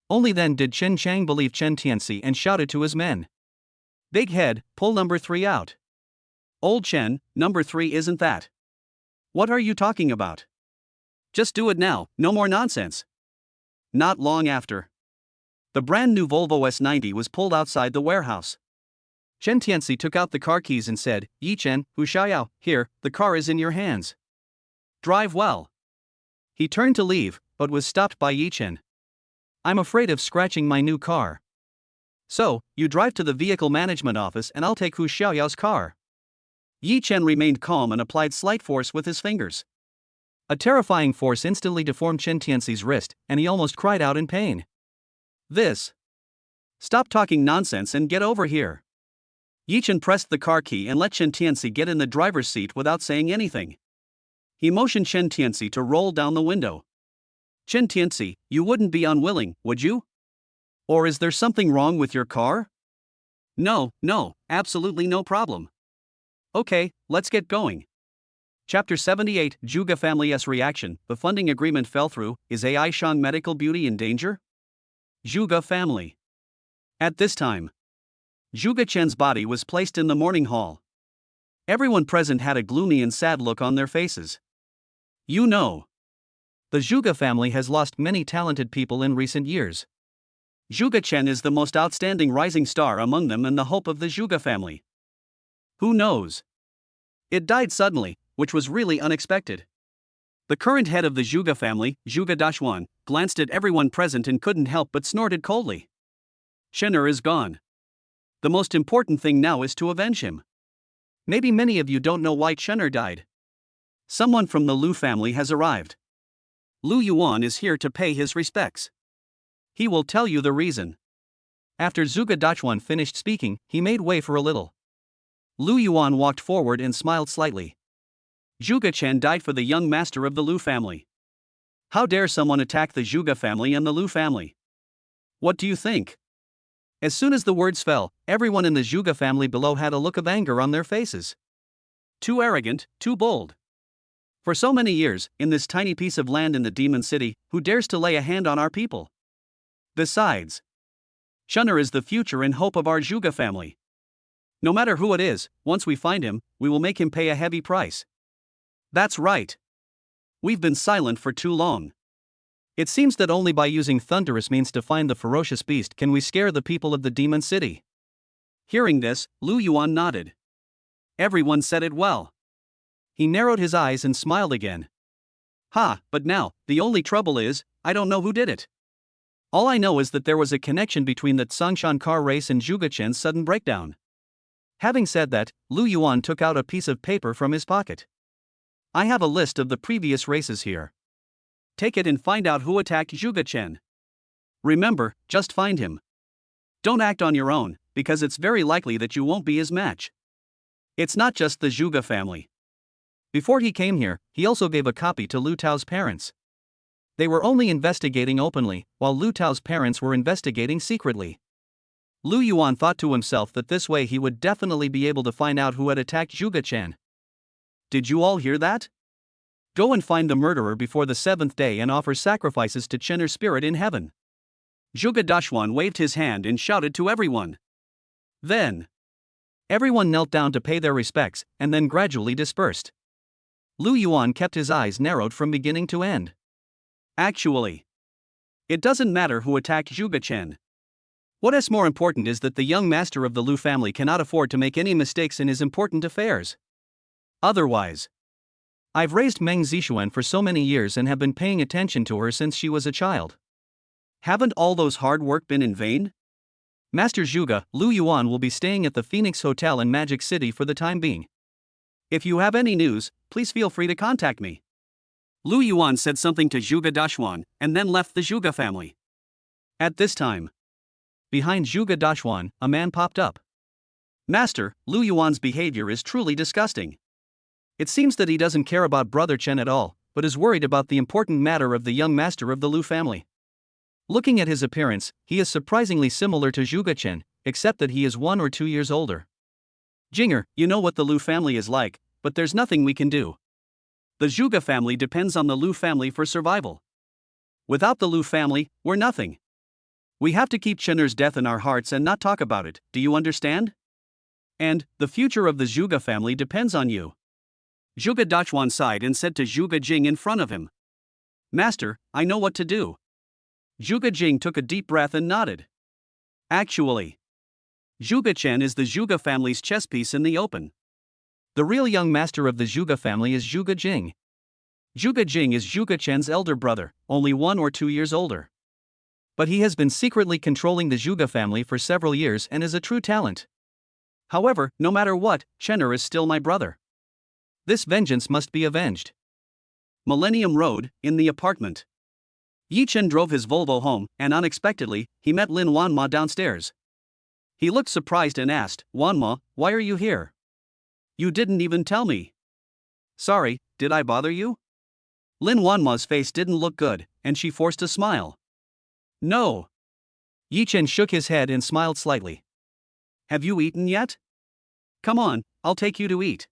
Only then did Chen Chang believe Chen Tianxi and shouted to his men. Big head, pull number 3 out. Old Chen, number 3 isn't that. What are you talking about? Just do it now, no more nonsense. Not long after, the brand new Volvo S90 was pulled outside the warehouse. Chen Tianxi took out the car keys and said, Yi Chen, Hu Xiaoyao, here, the car is in your hands. Drive well. He turned to leave, but was stopped by Yi Chen. I'm afraid of scratching my new car. So, you drive to the vehicle management office and I'll take Hu Xiaoyao's car. Yi Chen remained calm and applied slight force with his fingers. A terrifying force instantly deformed Chen Tianxi's wrist, and he almost cried out in pain. This. Stop talking nonsense and get over here. Yi Chen pressed the car key and let Chen Tianxi get in the driver's seat without saying anything. He motioned Chen Tianxi to roll down the window. Chen Tianxi, you wouldn't be unwilling, would you? Or is there something wrong with your car? No, absolutely no problem. Okay, let's get going. Chapter 78, Zhuge Family's Reaction, the funding agreement fell through, is AI Shang medical beauty in danger? Zhuge family. At this time, Zhuge Chen's body was placed in the mourning hall. Everyone present had a gloomy and sad look on their faces. You know, the Zhuge family has lost many talented people in recent years. Zhuge Chen is the most outstanding rising star among them and the hope of the Zhuge family. Who knows? It died suddenly, which was really unexpected. The current head of the Zhuge family, Zhuge Dashuan, glanced at everyone present and couldn't help but snorted coldly. Chener is gone. The most important thing now is to avenge him. Maybe many of you don't know why Chener died. Someone from the Lu family has arrived. Lu Yuan is here to pay his respects. He will tell you the reason. After Zhuge Dashuan finished speaking, he made way for a little. Lu Yuan walked forward and smiled slightly. Zhuge Chen died for the young master of the Lu family. How dare someone attack the Zhuge family and the Lu family? What do you think? As soon as the words fell, everyone in the Zhuge family below had a look of anger on their faces. Too arrogant, too bold. For so many years, in this tiny piece of land in the Demon City, who dares to lay a hand on our people? Besides, Chener is the future and hope of our Zhuge family. No matter who it is, once we find him, we will make him pay a heavy price. That's right. We've been silent for too long. It seems that only by using thunderous means to find the ferocious beast can we scare the people of the Demon City. Hearing this, Lu Yuan nodded. Everyone said it well. He narrowed his eyes and smiled again. But now, the only trouble is, I don't know who did it. All I know is that there was a connection between the Tsongshan car race and Zhuge Chen's sudden breakdown. Having said that, Lu Yuan took out a piece of paper from his pocket. I have a list of the previous races here. Take it and find out who attacked Zhuge Chen. Remember, just find him. Don't act on your own, because it's very likely that you won't be his match. It's not just the Zhuge family. Before he came here, he also gave a copy to Lu Tao's parents. They were only investigating openly, while Lu Tao's parents were investigating secretly. Lu Yuan thought to himself that this way he would definitely be able to find out who had attacked Zhuge Chen. Did you all hear that? Go and find the murderer before the 7th day and offer sacrifices to Chener's spirit in heaven. Zhuge Dashuan waved his hand and shouted to everyone. Then, everyone knelt down to pay their respects, and then gradually dispersed. Lu Yuan kept his eyes narrowed from beginning to end. Actually, it doesn't matter who attacked Zhuge Chen. What is more important is that the young master of the Lu family cannot afford to make any mistakes in his important affairs. Otherwise, I've raised Meng Zixuan for so many years and have been paying attention to her since she was a child. Haven't all those hard work been in vain? Master Zhuge, Lu Yuan will be staying at the Phoenix Hotel in Magic City for the time being. If you have any news, please feel free to contact me. Lu Yuan said something to Zhuge Dashuan, and then left the Zhuge family. At this time, behind Zhuge Dashuan, a man popped up. Master, Lu Yuan's behavior is truly disgusting. It seems that he doesn't care about Brother Chen at all, but is worried about the important matter of the young master of the Lu family. Looking at his appearance, he is surprisingly similar to Zhuge Chen, except that he is 1 or 2 years older. Jinger, you know what the Lu family is like, but there's nothing we can do. The Zhuge family depends on the Liu family for survival. Without the Liu family, we're nothing. We have to keep Chen'er's death in our hearts and not talk about it, do you understand? And, the future of the Zhuge family depends on you. Zhuge Dachuan sighed and said to Zhuge Jing in front of him, Master, I know what to do. Zhuge Jing took a deep breath and nodded. Actually, Zhuge Chen is the Zhuge family's chess piece in the open. The real young master of the Zhuge family is Zhuge Jing. Zhuge Jing is Zhuge Chen's elder brother, only 1 or 2 years older. But he has been secretly controlling the Zhuge family for several years and is a true talent. However, no matter what, Chen'er is still my brother. This vengeance must be avenged. Millennium Road, in the apartment. Yi Chen drove his Volvo home, and unexpectedly, he met Lin Wanma downstairs. He looked surprised and asked, Wanma, why are you here? You didn't even tell me. Sorry, did I bother you? Lin Wanma's face didn't look good, and she forced a smile. No. Yi Chen shook his head and smiled slightly. Have you eaten yet? Come on, I'll take you to eat.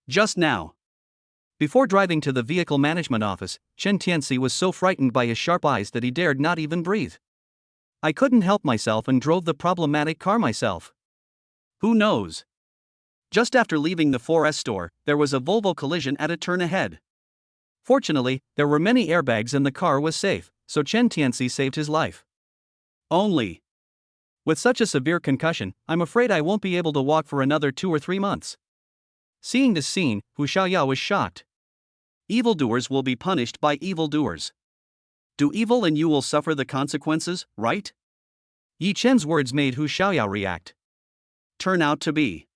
Just now. Before driving to the vehicle management office, Chen Tianxi was so frightened by his sharp eyes that he dared not even breathe. I couldn't help myself and drove the problematic car myself. Who knows? Just after leaving the 4S store, there was a Volvo collision at a turn ahead. Fortunately, there were many airbags and the car was safe, so Chen Tianxi saved his life. Only. With such a severe concussion, I'm afraid I won't be able to walk for another 2 or 3 months. Seeing this scene, Hu Xiaoyao was shocked. Evildoers will be punished by evildoers. Do evil and you will suffer the consequences, right? Yi Chen's words made Hu Xiaoyao react. Turn out to be.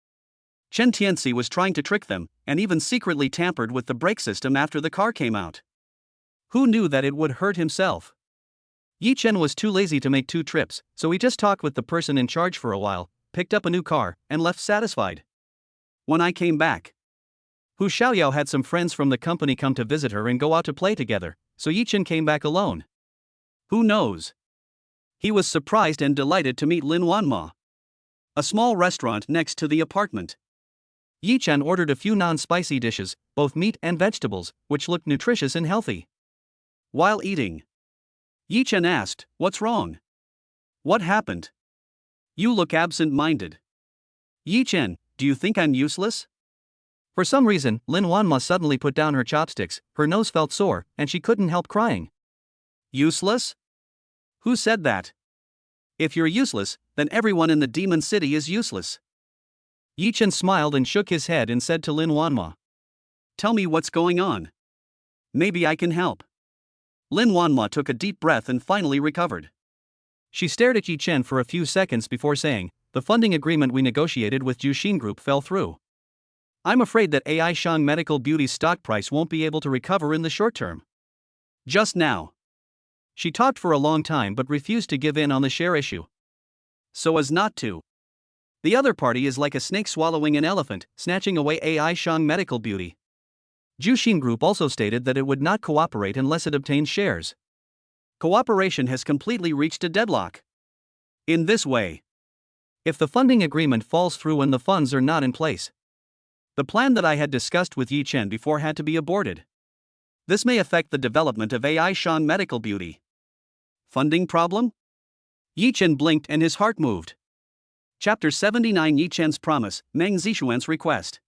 Chen Tianxi was trying to trick them, and even secretly tampered with the brake system after the car came out. Who knew that it would hurt himself? Yi Chen was too lazy to make 2 trips, so he just talked with the person in charge for a while, picked up a new car, and left satisfied. When I came back, Hu Xiaoyao had some friends from the company come to visit her and go out to play together, so Yi Chen came back alone. Who knows? He was surprised and delighted to meet Lin Wanma. A small restaurant next to the apartment. Yi Chen ordered a few non-spicy dishes, both meat and vegetables, which looked nutritious and healthy. While eating, Yi Chen asked, What's wrong? What happened? You look absent-minded. Yi Chen, do you think I'm useless? For some reason, Lin Wanma suddenly put down her chopsticks, her nose felt sore, and she couldn't help crying. Useless? Who said that? If you're useless, then everyone in the Demon City is useless. Yi Chen smiled and shook his head and said to Lin Wanma, Tell me what's going on. Maybe I can help. Lin Wanma took a deep breath and finally recovered. She stared at Yi Chen for a few seconds before saying, The funding agreement we negotiated with Jushin Group fell through. I'm afraid that AI Shang Medical Beauty's stock price won't be able to recover in the short term. Just now. She talked for a long time but refused to give in on the share issue. So as not to. The other party is like a snake swallowing an elephant, snatching away AI Shang Medical Beauty. Jushin Group also stated that it would not cooperate unless it obtained shares. Cooperation has completely reached a deadlock. In this way, if the funding agreement falls through and the funds are not in place, the plan that I had discussed with Yi Chen before had to be aborted. This may affect the development of AI Shang Medical Beauty. Funding problem? Yi Chen blinked and his heart moved. Chapter 79 Yi Chen's Promise, Meng Zixuan's Request.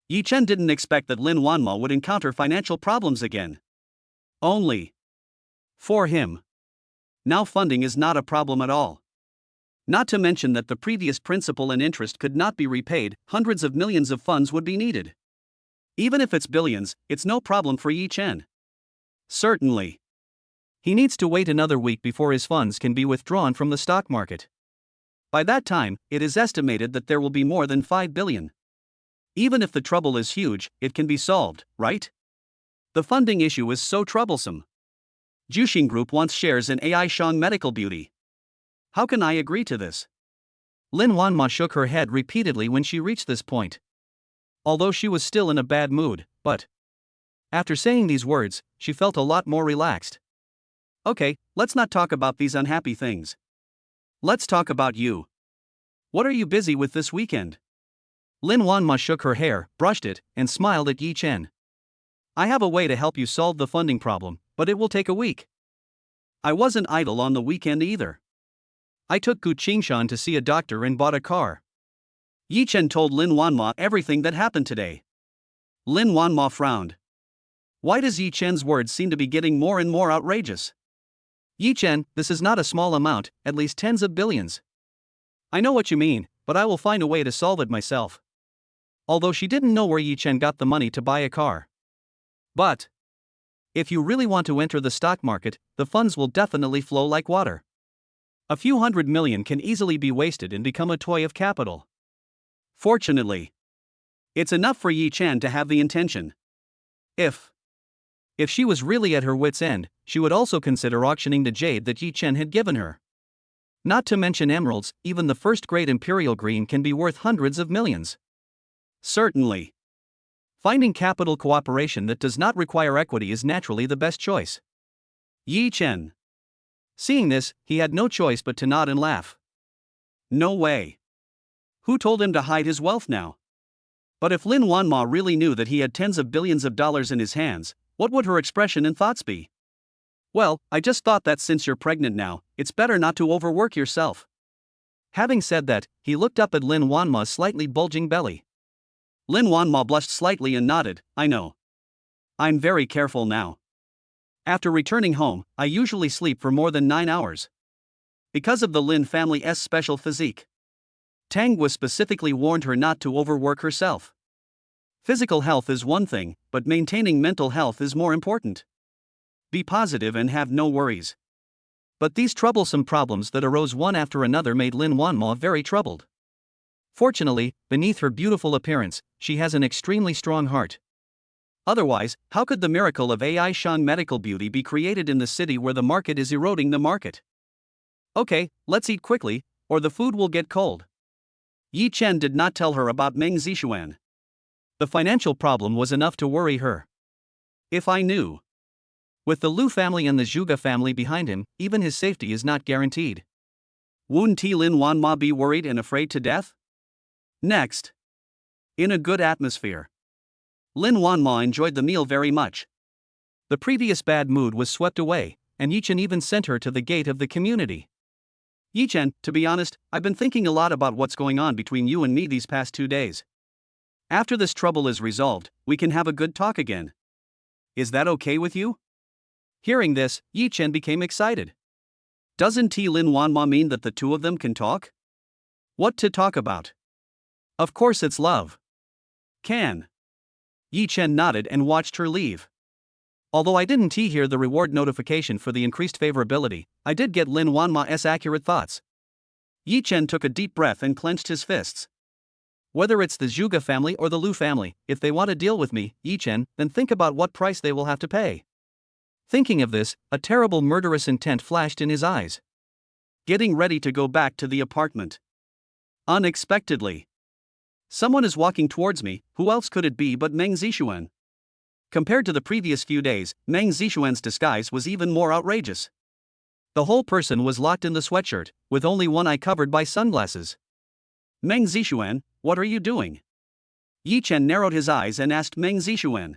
Yi Chen didn't expect that Lin Wanma would encounter financial problems again. Only. For him. Now funding is not a problem at all. Not to mention that the previous principal and interest could not be repaid, hundreds of millions of funds would be needed. Even if it's billions, it's no problem for Yi Chen. Certainly. He needs to wait another week before his funds can be withdrawn from the stock market. By that time, it is estimated that there will be more than 5 billion. Even if the trouble is huge, it can be solved, right? The funding issue is so troublesome. Jushin Group wants shares in AI Shang Medical Beauty. How can I agree to this? Lin Wanma shook her head repeatedly when she reached this point. Although she was still in a bad mood, but after saying these words, she felt a lot more relaxed. Okay, let's not talk about these unhappy things. Let's talk about you. What are you busy with this weekend? Lin Wanma shook her hair, brushed it, and smiled at Yi Chen. I have a way to help you solve the funding problem, but it will take a week. I wasn't idle on the weekend either. I took Gu Qingshan to see a doctor and bought a car. Yi Chen told Lin Wanma everything that happened today. Lin Wanma frowned. Why does Yi Chen's words seem to be getting more and more outrageous? Yi Chen, this is not a small amount, at least tens of billions. I know what you mean, but I will find a way to solve it myself. Although she didn't know where Yi Chen got the money to buy a car. But if you really want to enter the stock market, the funds will definitely flow like water. A few $100 million can easily be wasted and become a toy of capital. Fortunately, it's enough for Yi Chen to have the intention. If she was really at her wit's end, she would also consider auctioning the jade that Yi Chen had given her. Not to mention emeralds, even the first-grade imperial green can be worth hundreds of millions. Certainly. Finding capital cooperation that does not require equity is naturally the best choice. Yi Chen. Seeing this, he had no choice but to nod and laugh. No way. Who told him to hide his wealth now? But if Lin Wanma really knew that he had tens of billions of dollars in his hands, what would her expression and thoughts be? Well, I just thought that since you're pregnant now, it's better not to overwork yourself. Having said that, he looked up at Lin Wanma's slightly bulging belly. Lin Wanma blushed slightly and nodded. I know. I'm very careful now. After returning home, I usually sleep for more than 9 hours. Because of the Lin family's special physique. Tang was specifically warned her not to overwork herself. Physical health is one thing, but maintaining mental health is more important. Be positive and have no worries. But these troublesome problems that arose one after another made Lin Wanma very troubled. Fortunately, beneath her beautiful appearance, she has an extremely strong heart. Otherwise, how could the miracle of AI Shang medical beauty be created in the city where the market is eroding the market? Okay, let's eat quickly, or the food will get cold. Yi Chen did not tell her about Meng Zixuan. The financial problem was enough to worry her. If I knew. With the Lu family and the Zhuge family behind him, even his safety is not guaranteed. Wouldn't Lin Wanma be worried and afraid to death? Next. In a good atmosphere. Lin Wanma enjoyed the meal very much. The previous bad mood was swept away, and Yi Chen even sent her to the gate of the community. Yi Chen, to be honest, I've been thinking a lot about what's going on between you and me these past 2 days. After this trouble is resolved, we can have a good talk again. Is that okay with you? Hearing this, Yi Chen became excited. Doesn't Lin Wanma mean that the two of them can talk? What to talk about? Of course it's love. Can. Yi Chen nodded and watched her leave. Although I didn't hear the reward notification for the increased favorability, I did get Lin Wanma's accurate thoughts. Yi Chen took a deep breath and clenched his fists. Whether it's the Zhuge family or the Lu family, if they want to deal with me, Yi Chen, then think about what price they will have to pay. Thinking of this, a terrible murderous intent flashed in his eyes. Getting ready to go back to the apartment. Unexpectedly. Someone is walking towards me. Who else could it be but Meng Zixuan? Compared to the previous few days, Meng Zixuan's disguise was even more outrageous. The whole person was locked in the sweatshirt, with only one eye covered by sunglasses. Meng Zixuan, what are you doing? Yi Chen narrowed his eyes and asked Meng Zixuan.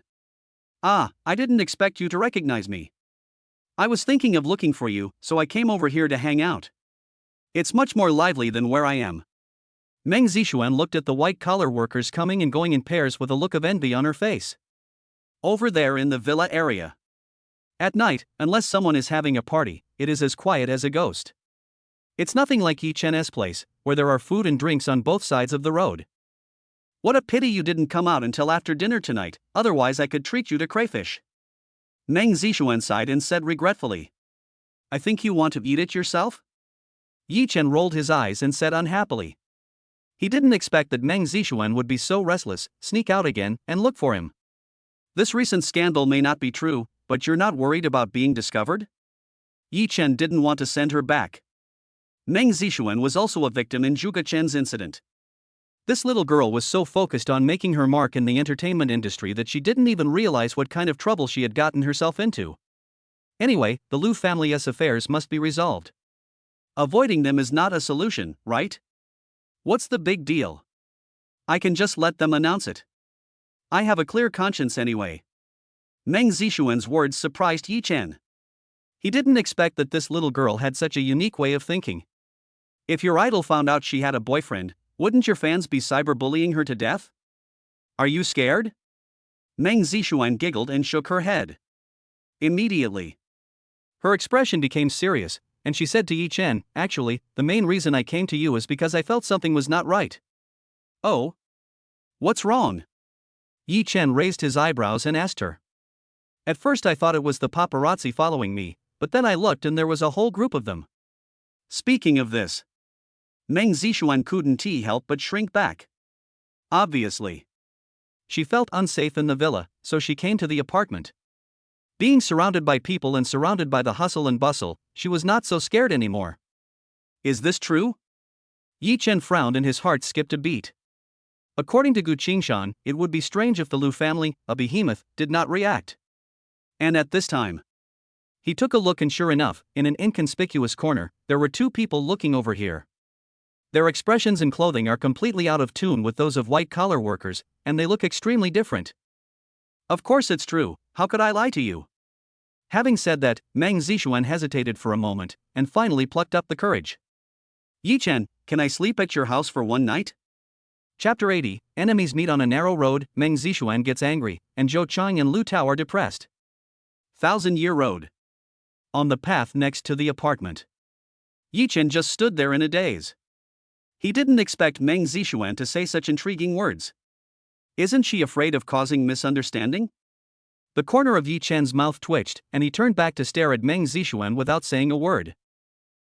Ah, I didn't expect you to recognize me. I was thinking of looking for you, so I came over here to hang out. It's much more lively than where I am. Meng Zixuan looked at the white-collar workers coming and going in pairs with a look of envy on her face. Over there in the villa area. At night, unless someone is having a party, it is as quiet as a ghost. It's nothing like Yi Chen's place, where there are food and drinks on both sides of the road. What a pity you didn't come out until after dinner tonight, otherwise I could treat you to crayfish. Meng Zixuan sighed and said regretfully. I think you want to eat it yourself? Yi Chen rolled his eyes and said unhappily. He didn't expect that Meng Zixuan would be so restless, sneak out again, and look for him. This recent scandal may not be true, but you're not worried about being discovered? Yi Chen didn't want to send her back. Meng Zixuan was also a victim in Zhuge Chen's incident. This little girl was so focused on making her mark in the entertainment industry that she didn't even realize what kind of trouble she had gotten herself into. Anyway, the Lu family's affairs must be resolved. Avoiding them is not a solution, right? What's the big deal? I can just let them announce it. I have a clear conscience anyway. Meng Zixuan's words surprised Yi Chen. He didn't expect that this little girl had such a unique way of thinking. If your idol found out she had a boyfriend, wouldn't your fans be cyberbullying her to death? Are you scared? Meng Zixuan giggled and shook her head. Immediately, her expression became serious, and she said to Yi Chen, "Actually, the main reason I came to you is because I felt something was not right." "Oh? What's wrong?" Yi Chen raised his eyebrows and asked her. "At first I thought it was the paparazzi following me, but then I looked and there was a whole group of them." Speaking of this, Meng Zixuan couldn't help but shrink back. Obviously, she felt unsafe in the villa, so she came to the apartment. Being surrounded by people and surrounded by the hustle and bustle, she was not so scared anymore. Is this true? Yi Chen frowned and his heart skipped a beat. According to Gu Qingshan, it would be strange if the Lu family, a behemoth, did not react. And at this time, he took a look and sure enough, in an inconspicuous corner, there were two people looking over here. Their expressions and clothing are completely out of tune with those of white-collar workers, and they look extremely different. Of course it's true, how could I lie to you? Having said that, Meng Zixuan hesitated for a moment, and finally plucked up the courage. Yi Chen, can I sleep at your house for one night? Chapter 80, Enemies meet on a narrow road. Meng Zixuan gets angry, and Zhou Chang and Lu Tao are depressed. 1,000-Year Road. On the path next to the apartment, Yi Chen just stood there in a daze. He didn't expect Meng Zixuan to say such intriguing words. Isn't she afraid of causing misunderstanding? The corner of Yi Chen's mouth twitched, and he turned back to stare at Meng Zixuan without saying a word.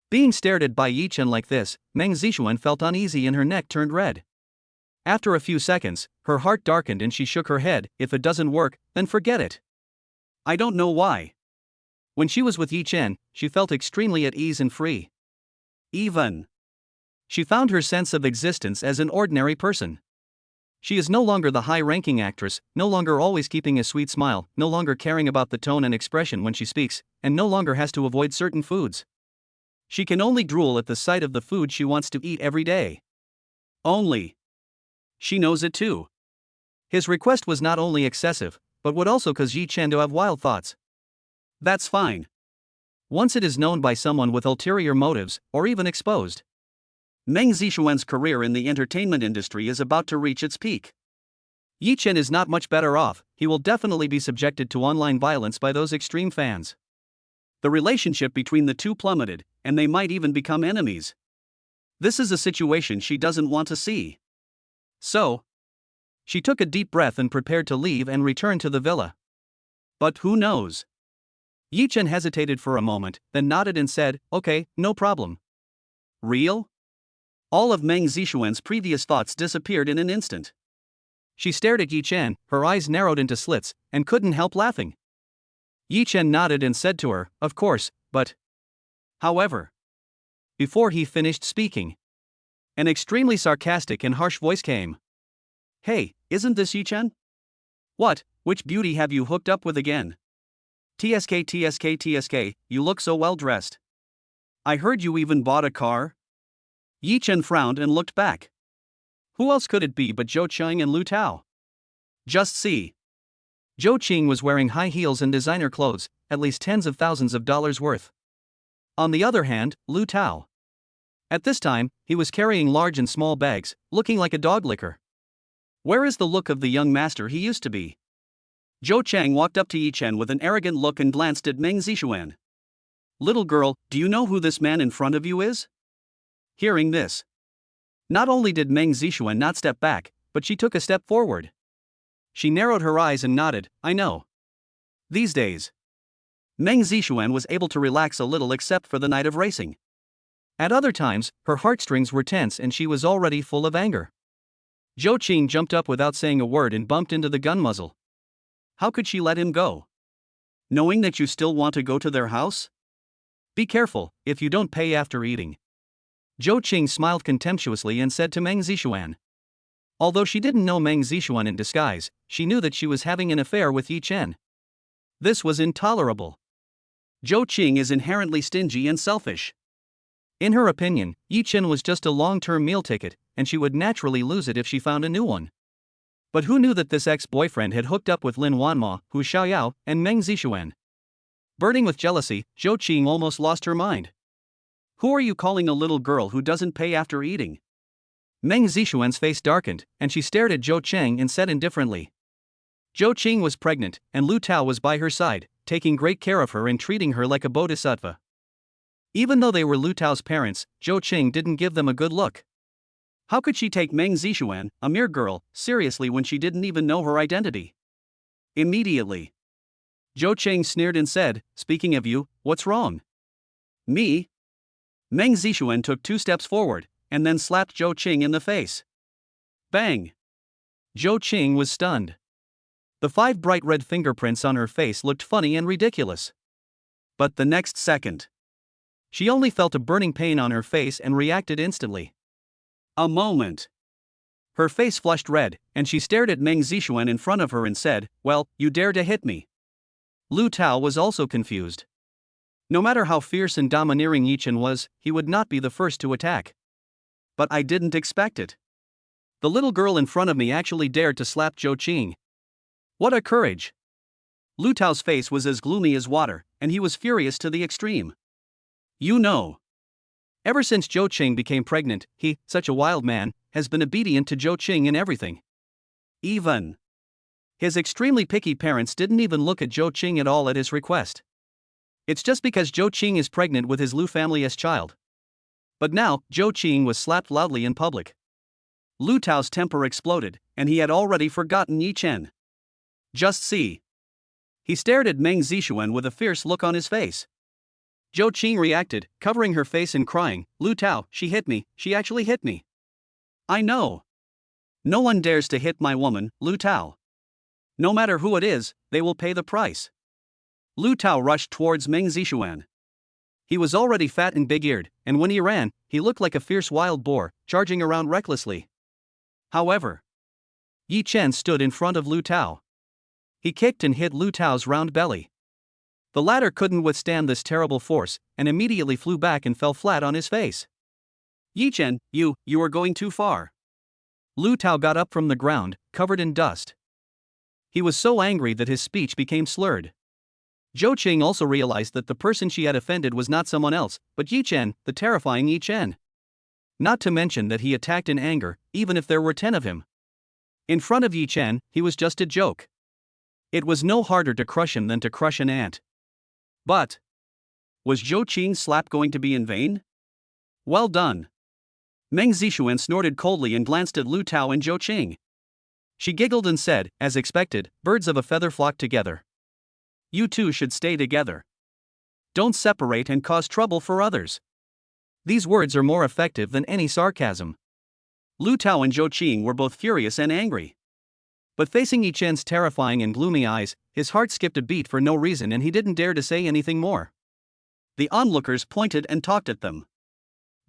Being stared at by Yi Chen like this, Meng Zixuan felt uneasy and her neck turned red. After a few seconds, her heart darkened and she shook her head. If it doesn't work, then forget it. I don't know why. When she was with Yi Chen, she felt extremely at ease and free. Even she found her sense of existence as an ordinary person. She is no longer the high-ranking actress, no longer always keeping a sweet smile, no longer caring about the tone and expression when she speaks, and no longer has to avoid certain foods. She can only drool at the sight of the food she wants to eat every day. Only. She knows it too. His request was not only excessive, but would also cause Yi Chen to have wild thoughts. That's fine. Once it is known by someone with ulterior motives, or even exposed. Meng Zixuan's career in the entertainment industry is about to reach its peak. Yi Chen is not much better off. He will definitely be subjected to online violence by those extreme fans. The relationship between the two plummeted, and they might even become enemies. This is a situation she doesn't want to see. So, she took a deep breath and prepared to leave and return to the villa. But who knows? Yi Chen hesitated for a moment, then nodded and said, "Okay, no problem." Real? All of Meng Zixuan's previous thoughts disappeared in an instant. She stared at Yi Chen, her eyes narrowed into slits, and couldn't help laughing. Yi Chen nodded and said to her, "Of course, but..." However, before he finished speaking, an extremely sarcastic and harsh voice came. "Hey, isn't this Yi Chen? What, which beauty have you hooked up with again? TSK, you look so well dressed. I heard you even bought a car?" Yi Chen frowned and looked back. Who else could it be but Zhou Chang and Lu Tao? Just see. Zhou Qing was wearing high heels and designer clothes, at least tens of thousands of dollars worth. On the other hand, Lu Tao. At this time, he was carrying large and small bags, looking like a dog licker. Where is the look of the young master he used to be? Zhou Chang walked up to Yi Chen with an arrogant look and glanced at Meng Zixuan. "Little girl, do you know who this man in front of you is?" Hearing this, not only did Meng Zixuan not step back, but she took a step forward. She narrowed her eyes and nodded, "I know." These days, Meng Zixuan was able to relax a little except for the night of racing. At other times, her heartstrings were tense and she was already full of anger. Zhou Qing jumped up without saying a word and bumped into the gun muzzle. How could she let him go? Knowing that you still want to go to their house? Be careful, if you don't pay after eating. Zhou Qing smiled contemptuously and said to Meng Zixuan. Although she didn't know Meng Zixuan in disguise, she knew that she was having an affair with Yi Chen. This was intolerable. Zhou Qing is inherently stingy and selfish. In her opinion, Yi Chen was just a long-term meal ticket, and she would naturally lose it if she found a new one. But who knew that this ex-boyfriend had hooked up with Lin Wanma, Hu Xiaoyao, and Meng Zixuan? Burning with jealousy, Zhou Qing almost lost her mind. Who are you calling a little girl who doesn't pay after eating? Meng Zixuan's face darkened, and she stared at Zhou Cheng and said indifferently. Zhou Qing was pregnant, and Lu Tao was by her side, taking great care of her and treating her like a bodhisattva. Even though they were Lu Tao's parents, Zhou Qing didn't give them a good look. How could she take Meng Zixuan, a mere girl, seriously when she didn't even know her identity? Immediately, Zhou Qing sneered and said, "Speaking of you, what's wrong?" "Me?" Meng Zixuan took 2 steps forward, and then slapped Zhou Qing in the face. Bang! Zhou Qing was stunned. The 5 bright red fingerprints on her face looked funny and ridiculous. But the next second, she only felt a burning pain on her face and reacted instantly. A moment. Her face flushed red, and she stared at Meng Zixuan in front of her and said, "Well, you dare to hit me." Lu Tao was also confused. No matter how fierce and domineering Yi Chen was, he would not be the first to attack. But I didn't expect it. The little girl in front of me actually dared to slap Zhou Qing. What a courage! Lu Tao's face was as gloomy as water, and he was furious to the extreme. You know, ever since Zhou Qing became pregnant, he, such a wild man, has been obedient to Zhou Qing in everything. Even his extremely picky parents didn't even look at Zhou Qing at all at his request. It's just because Zhou Qing is pregnant with his Lu family's child. But now, Zhou Qing was slapped loudly in public. Lu Tao's temper exploded, and he had already forgotten Yi Chen. Just see. He stared at Meng Zixuan with a fierce look on his face. Zhou Qing reacted, covering her face and crying, "Lu Tao, she hit me, she actually hit me." "I know. No one dares to hit my woman, Lu Tao. No matter who it is, they will pay the price." Lu Tao rushed towards Meng Zixuan. He was already fat and big-eared, and when he ran, he looked like a fierce wild boar, charging around recklessly. However, Yi Chen stood in front of Lu Tao. He kicked and hit Lu Tao's round belly. The latter couldn't withstand this terrible force, and immediately flew back and fell flat on his face. "Yi Chen, you are going too far." Lu Tao got up from the ground, covered in dust. He was so angry that his speech became slurred. Zhou Qing also realized that the person she had offended was not someone else, but Yi Chen, the terrifying Yi Chen. Not to mention that he attacked in anger, even if there were 10 of him. In front of Yi Chen, he was just a joke. It was no harder to crush him than to crush an ant. But was Zhou Qing's slap going to be in vain? Well done. Meng Zixuan snorted coldly and glanced at Lu Tao and Zhou Qing. She giggled and said, as expected, "Birds of a feather flock together. You two should stay together. Don't separate and cause trouble for others." These words are more effective than any sarcasm. Lu Tao and Zhou Qing were both furious and angry. But facing Yi Chen's terrifying and gloomy eyes, his heart skipped a beat for no reason and he didn't dare to say anything more. The onlookers pointed and talked at them.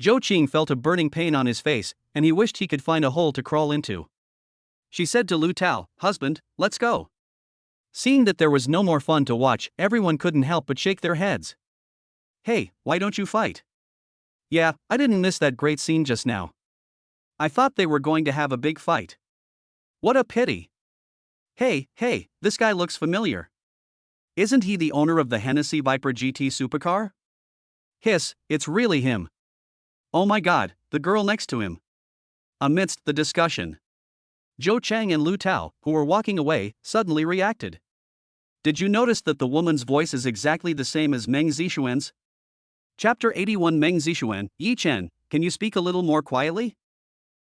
Zhou Qing felt a burning pain on his face, and he wished he could find a hole to crawl into. She said to Lu Tao, "Husband, let's go." Seeing that there was no more fun to watch, everyone couldn't help but shake their heads. "Hey, why don't you fight?" "Yeah, I didn't miss that great scene just now. I thought they were going to have a big fight. What a pity. Hey, this guy looks familiar. Isn't he the owner of the Hennessy Viper GT supercar?" "Hiss, it's really him." "Oh my god, the girl next to him." Amidst the discussion, Zhou Chang and Lu Tao, who were walking away, suddenly reacted. "Did you notice that the woman's voice is exactly the same as Meng Zixuan's?" Chapter 81 Meng Zixuan, "Yi Chen, can you speak a little more quietly?"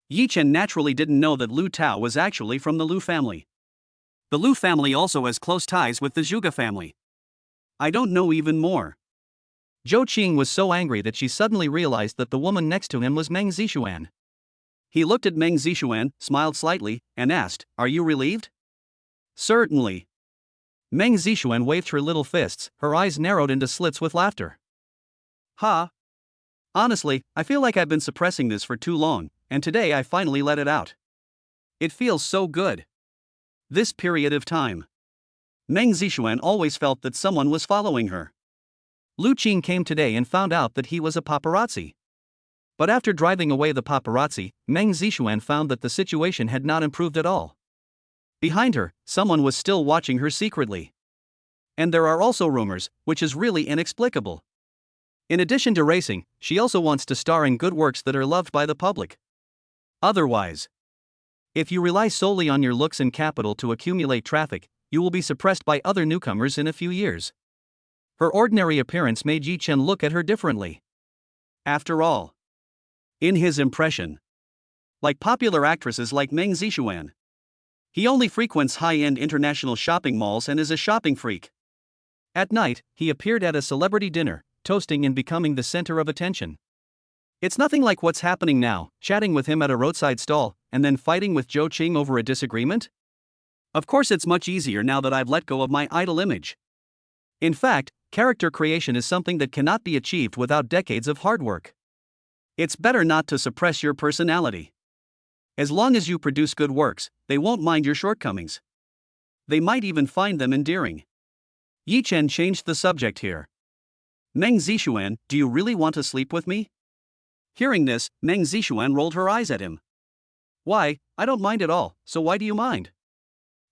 Yi Chen naturally didn't know that Lu Tao was actually from the Lu family. The Lu family also has close ties with the Zhuge family. I don't know even more. Zhou Qing was so angry that she suddenly realized that the woman next to him was Meng Zixuan. He looked at Meng Zixuan, smiled slightly, and asked, "Are you relieved?" "Certainly." Meng Zixuan waved her little fists, her eyes narrowed into slits with laughter. "Ha! Honestly, I feel like I've been suppressing this for too long, and today I finally let it out. It feels so good. This period of time." Meng Zixuan always felt that someone was following her. Lu Qing came today and found out that he was a paparazzi. But after driving away the paparazzi, Meng Zixuan found that the situation had not improved at all. Behind her, someone was still watching her secretly. And there are also rumors, which is really inexplicable. In addition to racing, she also wants to star in good works that are loved by the public. Otherwise, if you rely solely on your looks and capital to accumulate traffic, you will be suppressed by other newcomers in a few years. Her ordinary appearance made Yi Chen look at her differently. After all, in his impression, like popular actresses like Meng Zixuan, he only frequents high-end international shopping malls and is a shopping freak. At night, he appeared at a celebrity dinner, toasting and becoming the center of attention. It's nothing like what's happening now, chatting with him at a roadside stall, and then fighting with Zhou Qing over a disagreement. Of course, it's much easier now that I've let go of my idol image. In fact, character creation is something that cannot be achieved without decades of hard work. It's better not to suppress your personality. As long as you produce good works, they won't mind your shortcomings. They might even find them endearing. Yi Chen changed the subject here. Meng Zixuan, do you really want to sleep with me? Hearing this, Meng Zixuan rolled her eyes at him. Why, I don't mind at all, so why do you mind?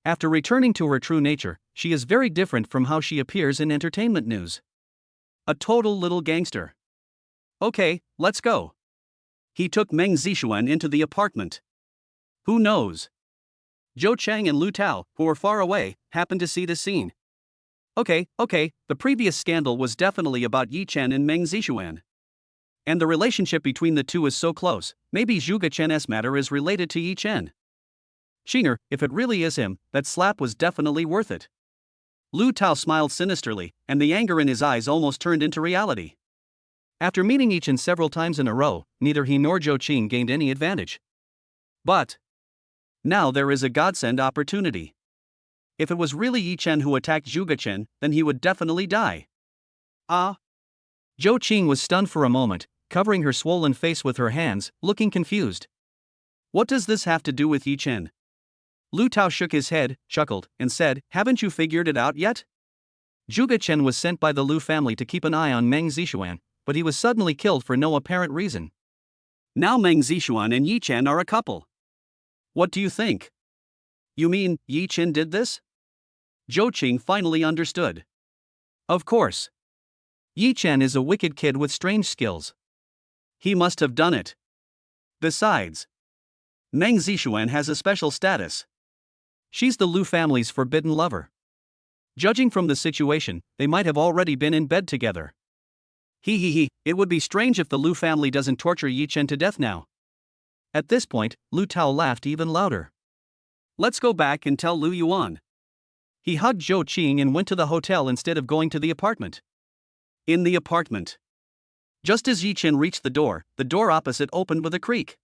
After returning to her true nature, she is very different from how she appears in entertainment news. A total little gangster. Okay, let's go. He took Meng Zixuan into the apartment. Who knows? Zhou Chang and Lu Tao, who were far away, happened to see the scene. Okay, the previous scandal was definitely about Yi Chen and Meng Zixuan. And the relationship between the two is so close, maybe Zhuge Chen's matter is related to Yi Chen. Xinger, if it really is him, that slap was definitely worth it. Lu Tao smiled sinisterly, and the anger in his eyes almost turned into reality. After meeting Yi Chen several times in a row, neither he nor Zhou Qing gained any advantage. But now there is a godsend opportunity. If it was really Yi Chen who attacked Zhuge Chen, then he would definitely die. Ah! Zhou Qing was stunned for a moment, covering her swollen face with her hands, looking confused. What does this have to do with Yi Chen? Lu Tao shook his head, chuckled, and said, haven't you figured it out yet? Zhuge Chen was sent by the Lu family to keep an eye on Meng Zixuan, but he was suddenly killed for no apparent reason. Now Meng Zixuan and Yi Chen are a couple. What do you think? You mean, Yi Chen did this? Zhou Qing finally understood. Of course. Yi Chen is a wicked kid with strange skills. He must have done it. Besides, Meng Zixuan has a special status. She's the Lu family's forbidden lover. Judging from the situation, they might have already been in bed together. It would be strange if the Lu family doesn't torture Yi Chen to death now. At this point, Lu Tao laughed even louder. Let's go back and tell Lu Yuan. He hugged Zhou Qing and went to the hotel instead of going to the apartment. In the apartment, just as Yi Chen reached the door opposite opened with a creak.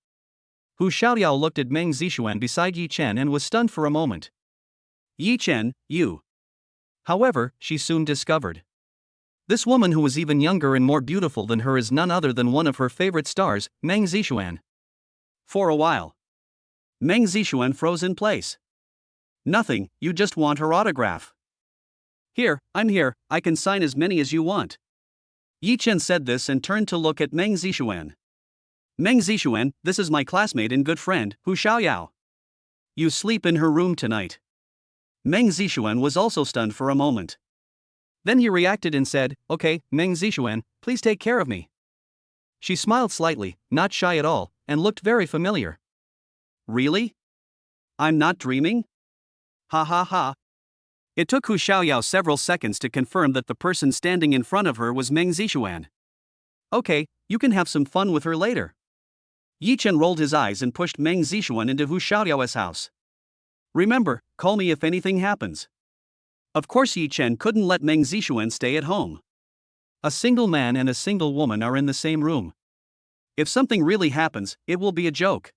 Hu Xiaoyao looked at Meng Zixuan beside Yi Chen and was stunned for a moment. Yi Chen, you. However, she soon discovered. This woman who was even younger and more beautiful than her is none other than one of her favorite stars, Meng Zixuan. For a while, Meng Zixuan froze in place. Nothing, you just want her autograph. Here, I'm here, I can sign as many as you want. Yi Chen said this and turned to look at Meng Zixuan. Meng Zixuan, this is my classmate and good friend, Hu Xiaoyao. You sleep in her room tonight. Meng Zixuan was also stunned for a moment. Then he reacted and said, okay, Meng Zixuan, please take care of me. She smiled slightly, not shy at all, and looked very familiar. Really? I'm not dreaming? Ha ha ha. It took Hu Xiaoyao several seconds to confirm that the person standing in front of her was Meng Zixuan. Okay, you can have some fun with her later. Yi Chen rolled his eyes and pushed Meng Zixuan into Hu Xiaoyao's house. Remember, call me if anything happens. Of course Yi Chen couldn't let Meng Zixuan stay at home. A single man and a single woman are in the same room. If something really happens, it will be a joke.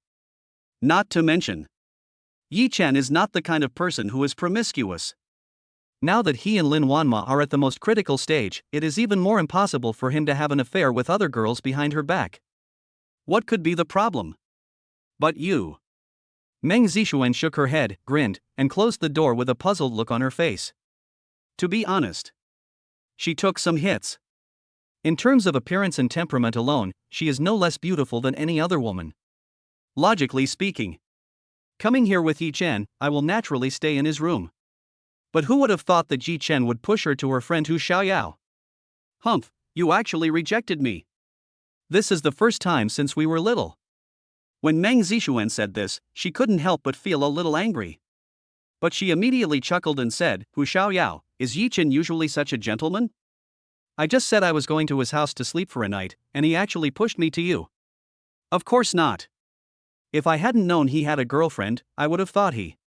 Not to mention, Yi Chen is not the kind of person who is promiscuous. Now that he and Lin Wanma are at the most critical stage, it is even more impossible for him to have an affair with other girls behind her back. What could be the problem? But you. Meng Zixuan shook her head, grinned, and closed the door with a puzzled look on her face. To be honest, she took some hits. In terms of appearance and temperament alone, she is no less beautiful than any other woman. Logically speaking, Coming here with Yi Chen, I will naturally stay in his room. But who would have thought that Yi Chen would push her to her friend Hu Xiaoyao? Humph, you actually rejected me. This is the first time since we were little. When Meng Zixuan said this, she couldn't help but feel a little angry. But she immediately chuckled and said, Hu Xiaoyao, is Yi Chen usually such a gentleman? I just said I was going to his house to sleep for a night, and he actually pushed me to you. Of course not. If I hadn't known he had a girlfriend, I would have thought he.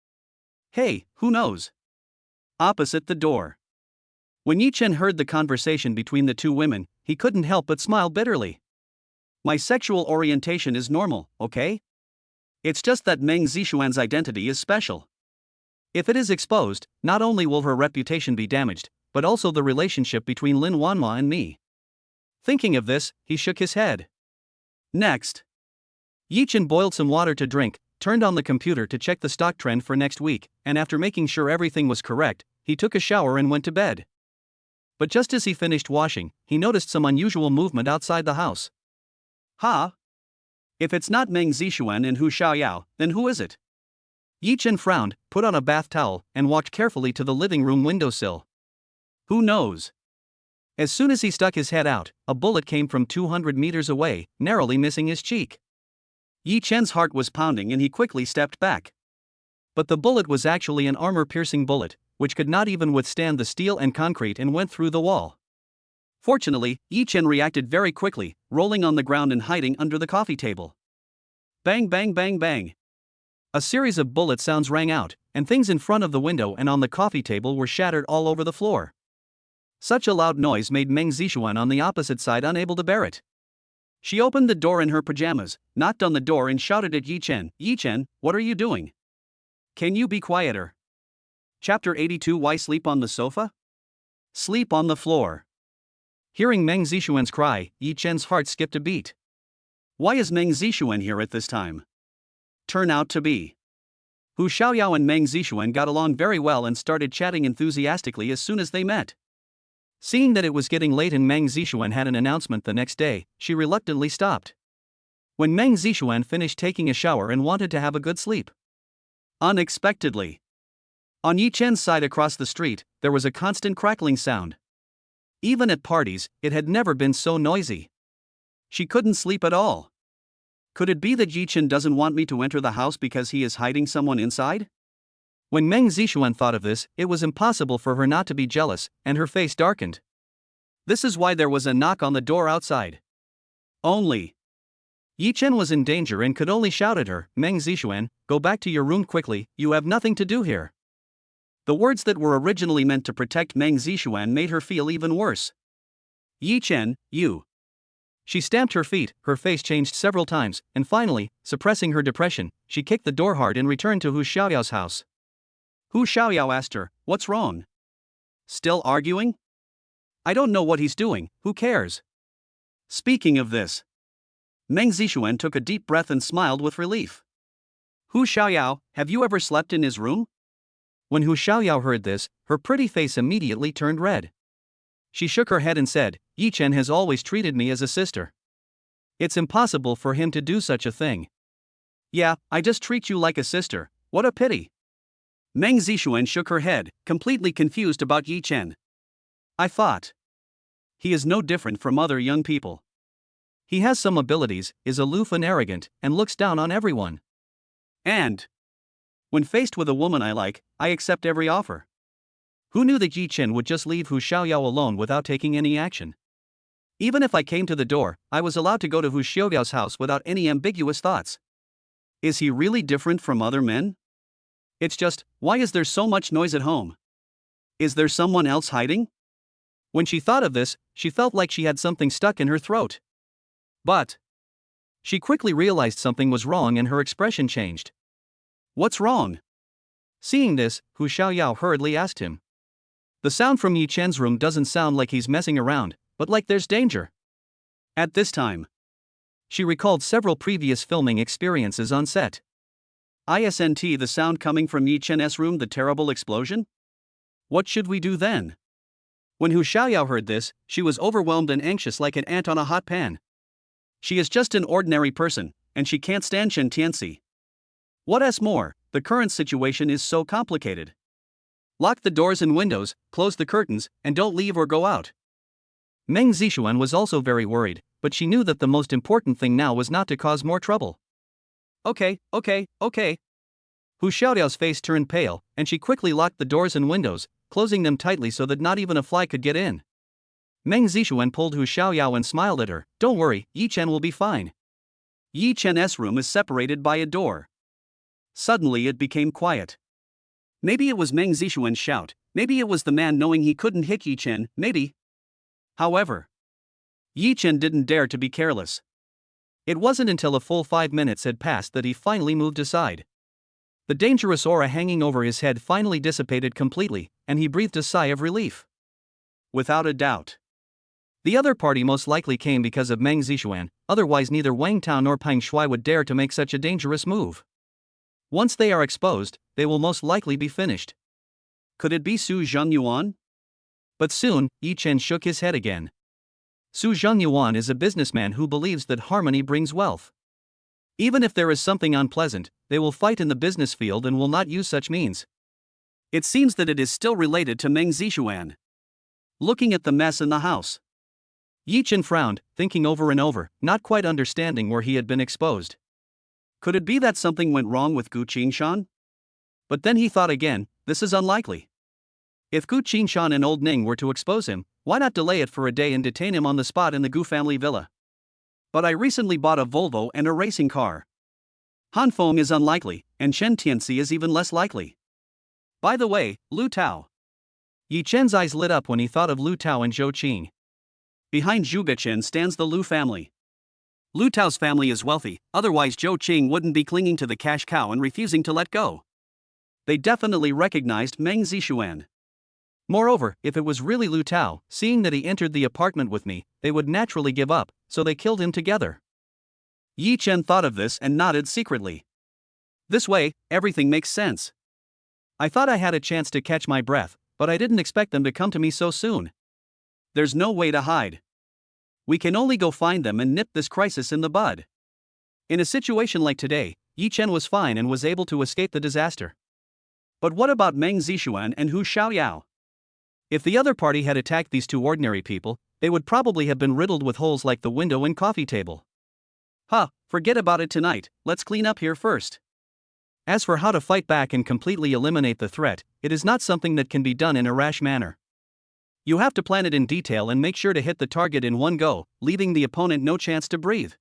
Hey, who knows? Opposite the door. When Yi Chen heard the conversation between the two women, he couldn't help but smile bitterly. My sexual orientation is normal, okay? It's just that Meng Zixuan's identity is special. If it is exposed, not only will her reputation be damaged, but also the relationship between Lin Wanma and me. Thinking of this, he shook his head. Next. Yi Chen boiled some water to drink, turned on the computer to check the stock trend for next week, and after making sure everything was correct, he took a shower and went to bed. But just as he finished washing, he noticed some unusual movement outside the house. Ha! If it's not Meng Zixuan and Hu Xiaoyao, then who is it? Yi Chen frowned, put on a bath towel, and walked carefully to the living room windowsill. Who knows? As soon as he stuck his head out, a bullet came from 200 meters away, narrowly missing his cheek. Yi Chen's heart was pounding and he quickly stepped back. But the bullet was actually an armor-piercing bullet, which could not even withstand the steel and concrete and went through the wall. Fortunately, Yi Chen reacted very quickly, rolling on the ground and hiding under the coffee table. Bang bang bang bang. A series of bullet sounds rang out, and things in front of the window and on the coffee table were shattered all over the floor. Such a loud noise made Meng Zixuan on the opposite side unable to bear it. She opened the door in her pajamas, knocked on the door and shouted at Yi Chen, Yi Chen, what are you doing? Can you be quieter? Chapter 82 Why sleep on the sofa? Sleep on the floor. Hearing Meng Zixuan's cry, Yi Chen's heart skipped a beat. Why is Meng Zixuan here at this time? Turn out to be. Hu Xiaoyao and Meng Zixuan got along very well and started chatting enthusiastically as soon as they met. Seeing that it was getting late and Meng Zixuan had an announcement the next day, she reluctantly stopped. When Meng Zixuan finished taking a shower and wanted to have a good sleep. Unexpectedly. On Yi Chen's side across the street, there was a constant crackling sound. Even at parties, it had never been so noisy. She couldn't sleep at all. Could it be that Yi Chen doesn't want me to enter the house because he is hiding someone inside? When Meng Zixuan thought of this, it was impossible for her not to be jealous, and her face darkened. This is why there was a knock on the door outside. Only. Yi Chen was in danger and could only shout at her, Meng Zixuan, go back to your room quickly, you have nothing to do here. The words that were originally meant to protect Meng Zixuan made her feel even worse. Yi Chen, you. She stamped her feet, her face changed several times, and finally, suppressing her depression, she kicked the door hard and returned to Hu Xiaoyao's house. Hu Xiaoyao asked her, what's wrong? Still arguing? I don't know what he's doing, who cares? Speaking of this. Meng Zixuan took a deep breath and smiled with relief. Hu Xiaoyao, have you ever slept in his room? When Hu Xiaoyao heard this, her pretty face immediately turned red. She shook her head and said, Yi Chen has always treated me as a sister. It's impossible for him to do such a thing. Yeah, I just treat you like a sister, what a pity. Meng Zixuan shook her head, completely confused about Yi Chen. I thought. He is no different from other young people. He has some abilities, is aloof and arrogant, and looks down on everyone. And when faced with a woman I like, I accept every offer. Who knew that Yi Chen would just leave Hu Xiaoyao alone without taking any action? Even if I came to the door, I was allowed to go to Hu Xiaoyao's house without any ambiguous thoughts. Is he really different from other men? It's just, why is there so much noise at home? Is there someone else hiding? When she thought of this, she felt like she had something stuck in her throat. But she quickly realized something was wrong and her expression changed. What's wrong? Seeing this, Hu Xiaoyao hurriedly asked him. The sound from Yi Chen's room doesn't sound like he's messing around, but like there's danger. At this time, she recalled several previous filming experiences on set. Isn't the sound coming from Yi Chen's room the terrible explosion? What should we do then? When Hu Xiaoyao heard this, she was overwhelmed and anxious like an ant on a hot pan. She is just an ordinary person, and she can't stand Shen Tianxi. What's more, the current situation is so complicated. Lock the doors and windows, close the curtains, and don't leave or go out. Meng Zixuan was also very worried, but she knew that the most important thing now was not to cause more trouble. Okay. Hu Xiaoyao's face turned pale, and she quickly locked the doors and windows, closing them tightly so that not even a fly could get in. Meng Zixuan pulled Hu Xiaoyao and smiled at her. Don't worry, Yi Chen will be fine. Yi Chen's room is separated by a door. Suddenly it became quiet. Maybe it was Meng Zixuan's shout, maybe it was the man knowing he couldn't hit Yi Chen, maybe. However, Yi Chen didn't dare to be careless. It wasn't until a full 5 minutes had passed that he finally moved aside. The dangerous aura hanging over his head finally dissipated completely, and he breathed a sigh of relief. Without a doubt. The other party most likely came because of Meng Zixuan, otherwise neither Wang Tao nor Pang Shui would dare to make such a dangerous move. Once they are exposed, they will most likely be finished. Could it be Su Zhengyuan? But soon, Yi Chen shook his head again. Su Zhengyuan is a businessman who believes that harmony brings wealth. Even if there is something unpleasant, they will fight in the business field and will not use such means. It seems that it is still related to Meng Zixuan. Looking at the mess in the house, Yi Chen frowned, thinking over and over, not quite understanding where he had been exposed. Could it be that something went wrong with Gu Qingshan? But then he thought again, this is unlikely. If Gu Qingshan and Old Ning were to expose him, why not delay it for a day and detain him on the spot in the Gu family villa? But I recently bought a Volvo and a racing car. Han Feng is unlikely, and Chen Tianxi is even less likely. By the way, Lu Tao. Yi Chen's eyes lit up when he thought of Lu Tao and Zhou Qing. Behind Zhuge Chen stands the Lu family. Lu Tao's family is wealthy, otherwise Zhou Qing wouldn't be clinging to the cash cow and refusing to let go. They definitely recognized Meng Zixuan. Moreover, if it was really Lu Tao, seeing that he entered the apartment with me, they would naturally give up, so they killed him together. Yi Chen thought of this and nodded secretly. This way, everything makes sense. I thought I had a chance to catch my breath, but I didn't expect them to come to me so soon. There's no way to hide. We can only go find them and nip this crisis in the bud. In a situation like today, Yi Chen was fine and was able to escape the disaster. But what about Meng Zixuan and Hu Xiaoyao? If the other party had attacked these two ordinary people, they would probably have been riddled with holes like the window and coffee table. Forget about it tonight, let's clean up here first. As for how to fight back and completely eliminate the threat, it is not something that can be done in a rash manner. You have to plan it in detail and make sure to hit the target in one go, leaving the opponent no chance to breathe.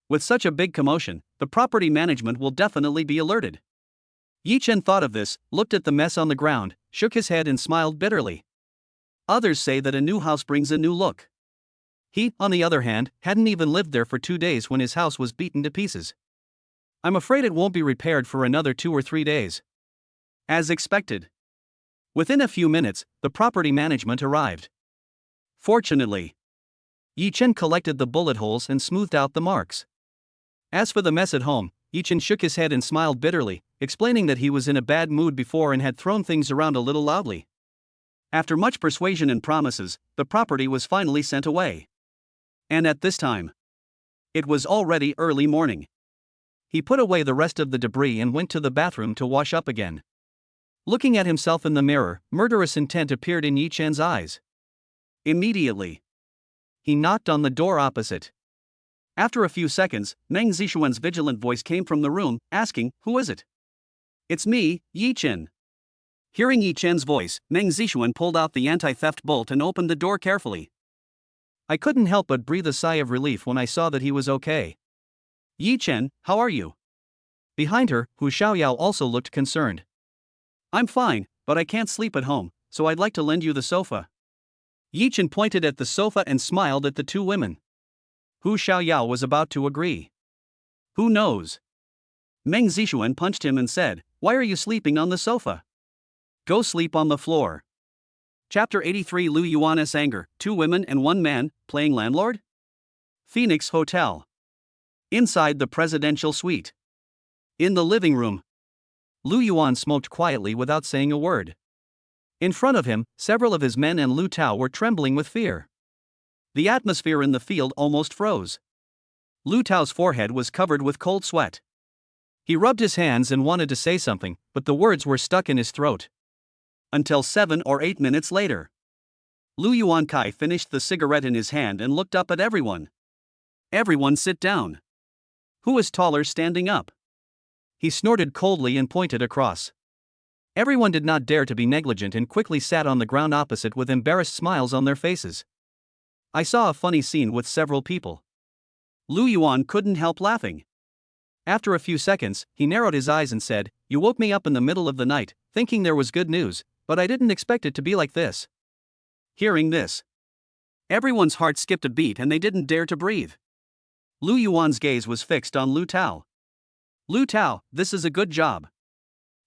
With such a big commotion, the property management will definitely be alerted. Yi Chen thought of this, looked at the mess on the ground, shook his head and smiled bitterly. Others say that a new house brings a new look. He, on the other hand, hadn't even lived there for 2 days when his house was beaten to pieces. I'm afraid it won't be repaired for another 2 or 3 days. As expected. Within a few minutes, the property management arrived. Fortunately, Yi Chen collected the bullet holes and smoothed out the marks. As for the mess at home, Yi Chen shook his head and smiled bitterly, explaining that he was in a bad mood before and had thrown things around a little loudly. After much persuasion and promises, the property was finally sent away. And at this time, it was already early morning. He put away the rest of the debris and went to the bathroom to wash up again. Looking at himself in the mirror, murderous intent appeared in Yi Chen's eyes. Immediately, he knocked on the door opposite. After a few seconds, Meng Zixuan's vigilant voice came from the room, asking, "Who is it?" "It's me, Yi Chen." Hearing Yi Chen's voice, Meng Zixuan pulled out the anti-theft bolt and opened the door carefully. I couldn't help but breathe a sigh of relief when I saw that he was okay. "Yi Chen, how are you?" Behind her, Hu Xiaoyao also looked concerned. "I'm fine, but I can't sleep at home, so I'd like to lend you the sofa." Yi Chen pointed at the sofa and smiled at the two women. Hu Xiaoyao was about to agree. "Who knows?" Meng Zixuan punched him and said, "Why are you sleeping on the sofa? Go sleep on the floor." Chapter 83 Lu Yuan's anger, 2 women and 1 man, playing landlord? Phoenix Hotel. Inside the presidential suite. In the living room, Lu Yuan smoked quietly without saying a word. In front of him, several of his men and Lu Tao were trembling with fear. The atmosphere in the field almost froze. Lu Tao's forehead was covered with cold sweat. He rubbed his hands and wanted to say something, but the words were stuck in his throat. Until 7 or 8 minutes later. Lu Yuankai finished the cigarette in his hand and looked up at everyone. Everyone sit down. Who is taller standing up? He snorted coldly and pointed across. Everyone did not dare to be negligent and quickly sat on the ground opposite with embarrassed smiles on their faces. I saw a funny scene with several people. Lu Yuan couldn't help laughing. After a few seconds, he narrowed his eyes and said, "You woke me up in the middle of the night, thinking there was good news, but I didn't expect it to be like this." Hearing this, everyone's heart skipped a beat and they didn't dare to breathe. Lu Yuan's gaze was fixed on Lu Tao. "Lu Tao, this is a good job."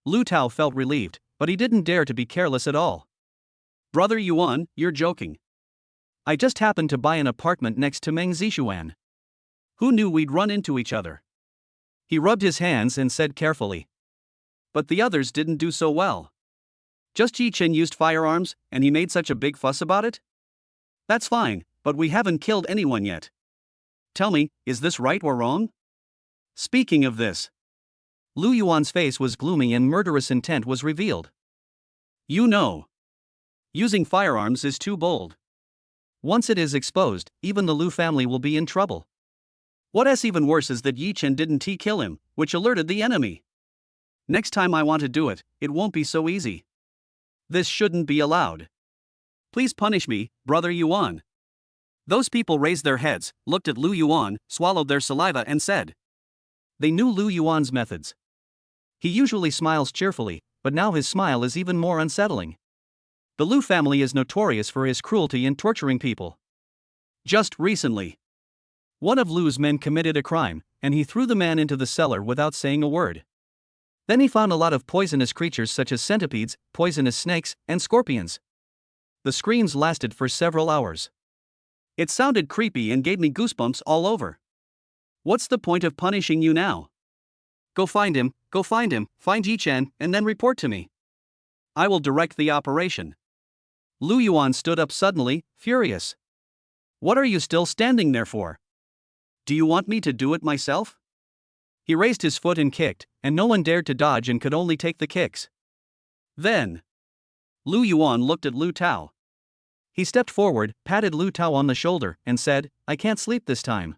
Lu Tao felt relieved, but he didn't dare to be careless at all. "Brother Yuan, you're joking." "I just happened to buy an apartment next to Meng Zishuan." "Who knew we'd run into each other?" He rubbed his hands and said carefully. "But the others didn't do so well. Just Yi Chen used firearms, and he made such a big fuss about it? That's fine, but we haven't killed anyone yet. Tell me, is this right or wrong?" Speaking of this, Lu Yuan's face was gloomy and murderous intent was revealed. "You know, using firearms is too bold. Once it is exposed, even the Lu family will be in trouble." What's even worse is that Yi Chen didn't kill him, which alerted the enemy. Next time I want to do it, it won't be so easy. This shouldn't be allowed. Please punish me, Brother Yuan." Those people raised their heads, looked at Lu Yuan, swallowed their saliva and said. They knew Lu Yuan's methods. He usually smiles cheerfully, but now his smile is even more unsettling. The Lu family is notorious for his cruelty in torturing people. Just recently, one of Lu's men committed a crime, and he threw the man into the cellar without saying a word. Then he found a lot of poisonous creatures such as centipedes, poisonous snakes, and scorpions. The screams lasted for several hours. It sounded creepy and gave me goosebumps all over. What's the point of punishing you now? Go find him, find Yi Chen, and then report to me. I will direct the operation." Lu Yuan stood up suddenly, furious. "What are you still standing there for? Do you want me to do it myself?" He raised his foot and kicked, and no one dared to dodge and could only take the kicks. Then, Lu Yuan looked at Lu Tao. He stepped forward, patted Lu Tao on the shoulder, and said, "I can't sleep this time.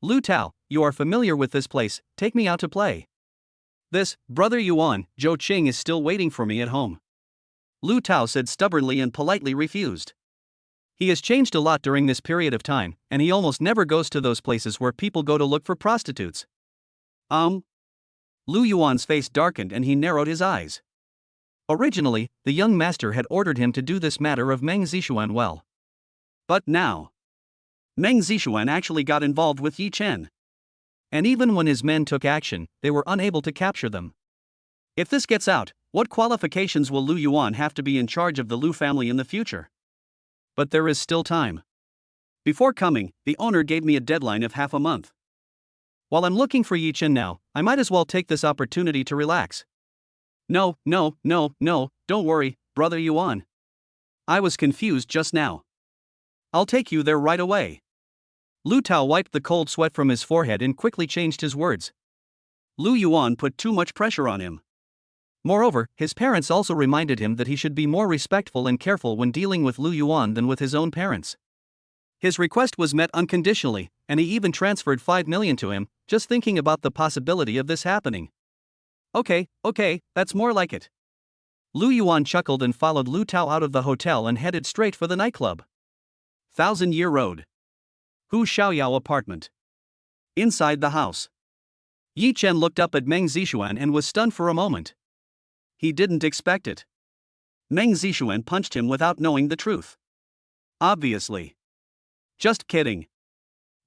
Lu Tao, you are familiar with this place, take me out to play." "This, Brother Yuan, Zhou Qing is still waiting for me at home." Lu Tao said stubbornly and politely refused. He has changed a lot during this period of time, and he almost never goes to those places where people go to look for prostitutes. Lu Yuan's face darkened and he narrowed his eyes. Originally, the young master had ordered him to do this matter of Meng Zishuan well. But now, Meng Zishuan actually got involved with Yi Chen. And even when his men took action, they were unable to capture them. If this gets out, what qualifications will Lu Yuan have to be in charge of the Lu family in the future? But there is still time. Before coming, the owner gave me a deadline of half a month. While I'm looking for Yi Chen now, I might as well take this opportunity to relax. No, don't worry, Brother Yuan. I was confused just now. I'll take you there right away. Lu Tao wiped the cold sweat from his forehead and quickly changed his words. Lu Yuan put too much pressure on him. Moreover, his parents also reminded him that he should be more respectful and careful when dealing with Lu Yuan than with his own parents. His request was met unconditionally, and he even transferred 5 million to him, just thinking about the possibility of this happening. Okay, that's more like it. Lu Yuan chuckled and followed Lu Tao out of the hotel and headed straight for the nightclub. 1000-Year Road. Hu Xiaoyao apartment. Inside the house, Yi Chen looked up at Meng Zishuan and was stunned for a moment. He didn't expect it. Meng Zishuan punched him without knowing the truth. Obviously. Just kidding.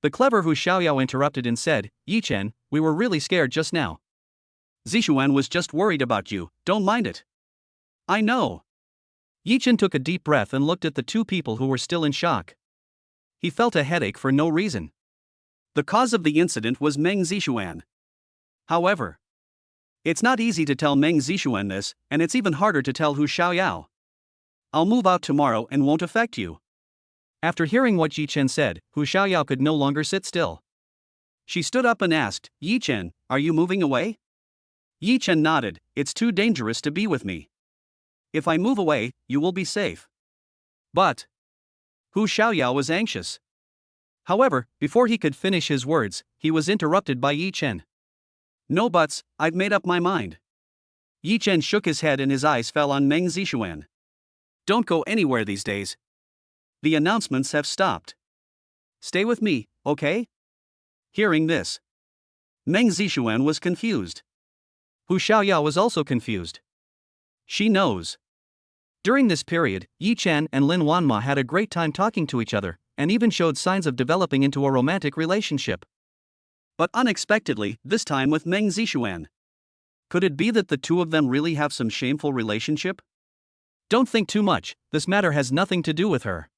The clever Hu Xiaoyao interrupted and said, "Yi Chen, we were really scared just now." "Zishuan was just worried about you, don't mind it." "I know." Yi Chen took a deep breath and looked at the two people who were still in shock. He felt a headache for no reason. The cause of the incident was Meng Zishuan. However, it's not easy to tell Meng Zishuan this, and it's even harder to tell Hu Xiaoyao. I'll move out tomorrow and won't affect you. After hearing what Yi Chen said, Hu Xiaoyao could no longer sit still. She stood up and asked, "Yi Chen, are you moving away?" Yi Chen nodded. It's too dangerous to be with me. If I move away, you will be safe. But Hu Xiaoyao was anxious. However, before he could finish his words, he was interrupted by Yi Chen. No buts, I've made up my mind. Yi Chen shook his head and his eyes fell on Meng Zixuan. Don't go anywhere these days. The announcements have stopped. Stay with me, okay? Hearing this, Meng Zixuan was confused. Hu Xiaoyao was also confused. She knows. During this period, Yi Chen and Lin Wanma had a great time talking to each other, and even showed signs of developing into a romantic relationship. But unexpectedly, this time with Meng Zixuan. Could it be that the two of them really have some shameful relationship? Don't think too much, this matter has nothing to do with her.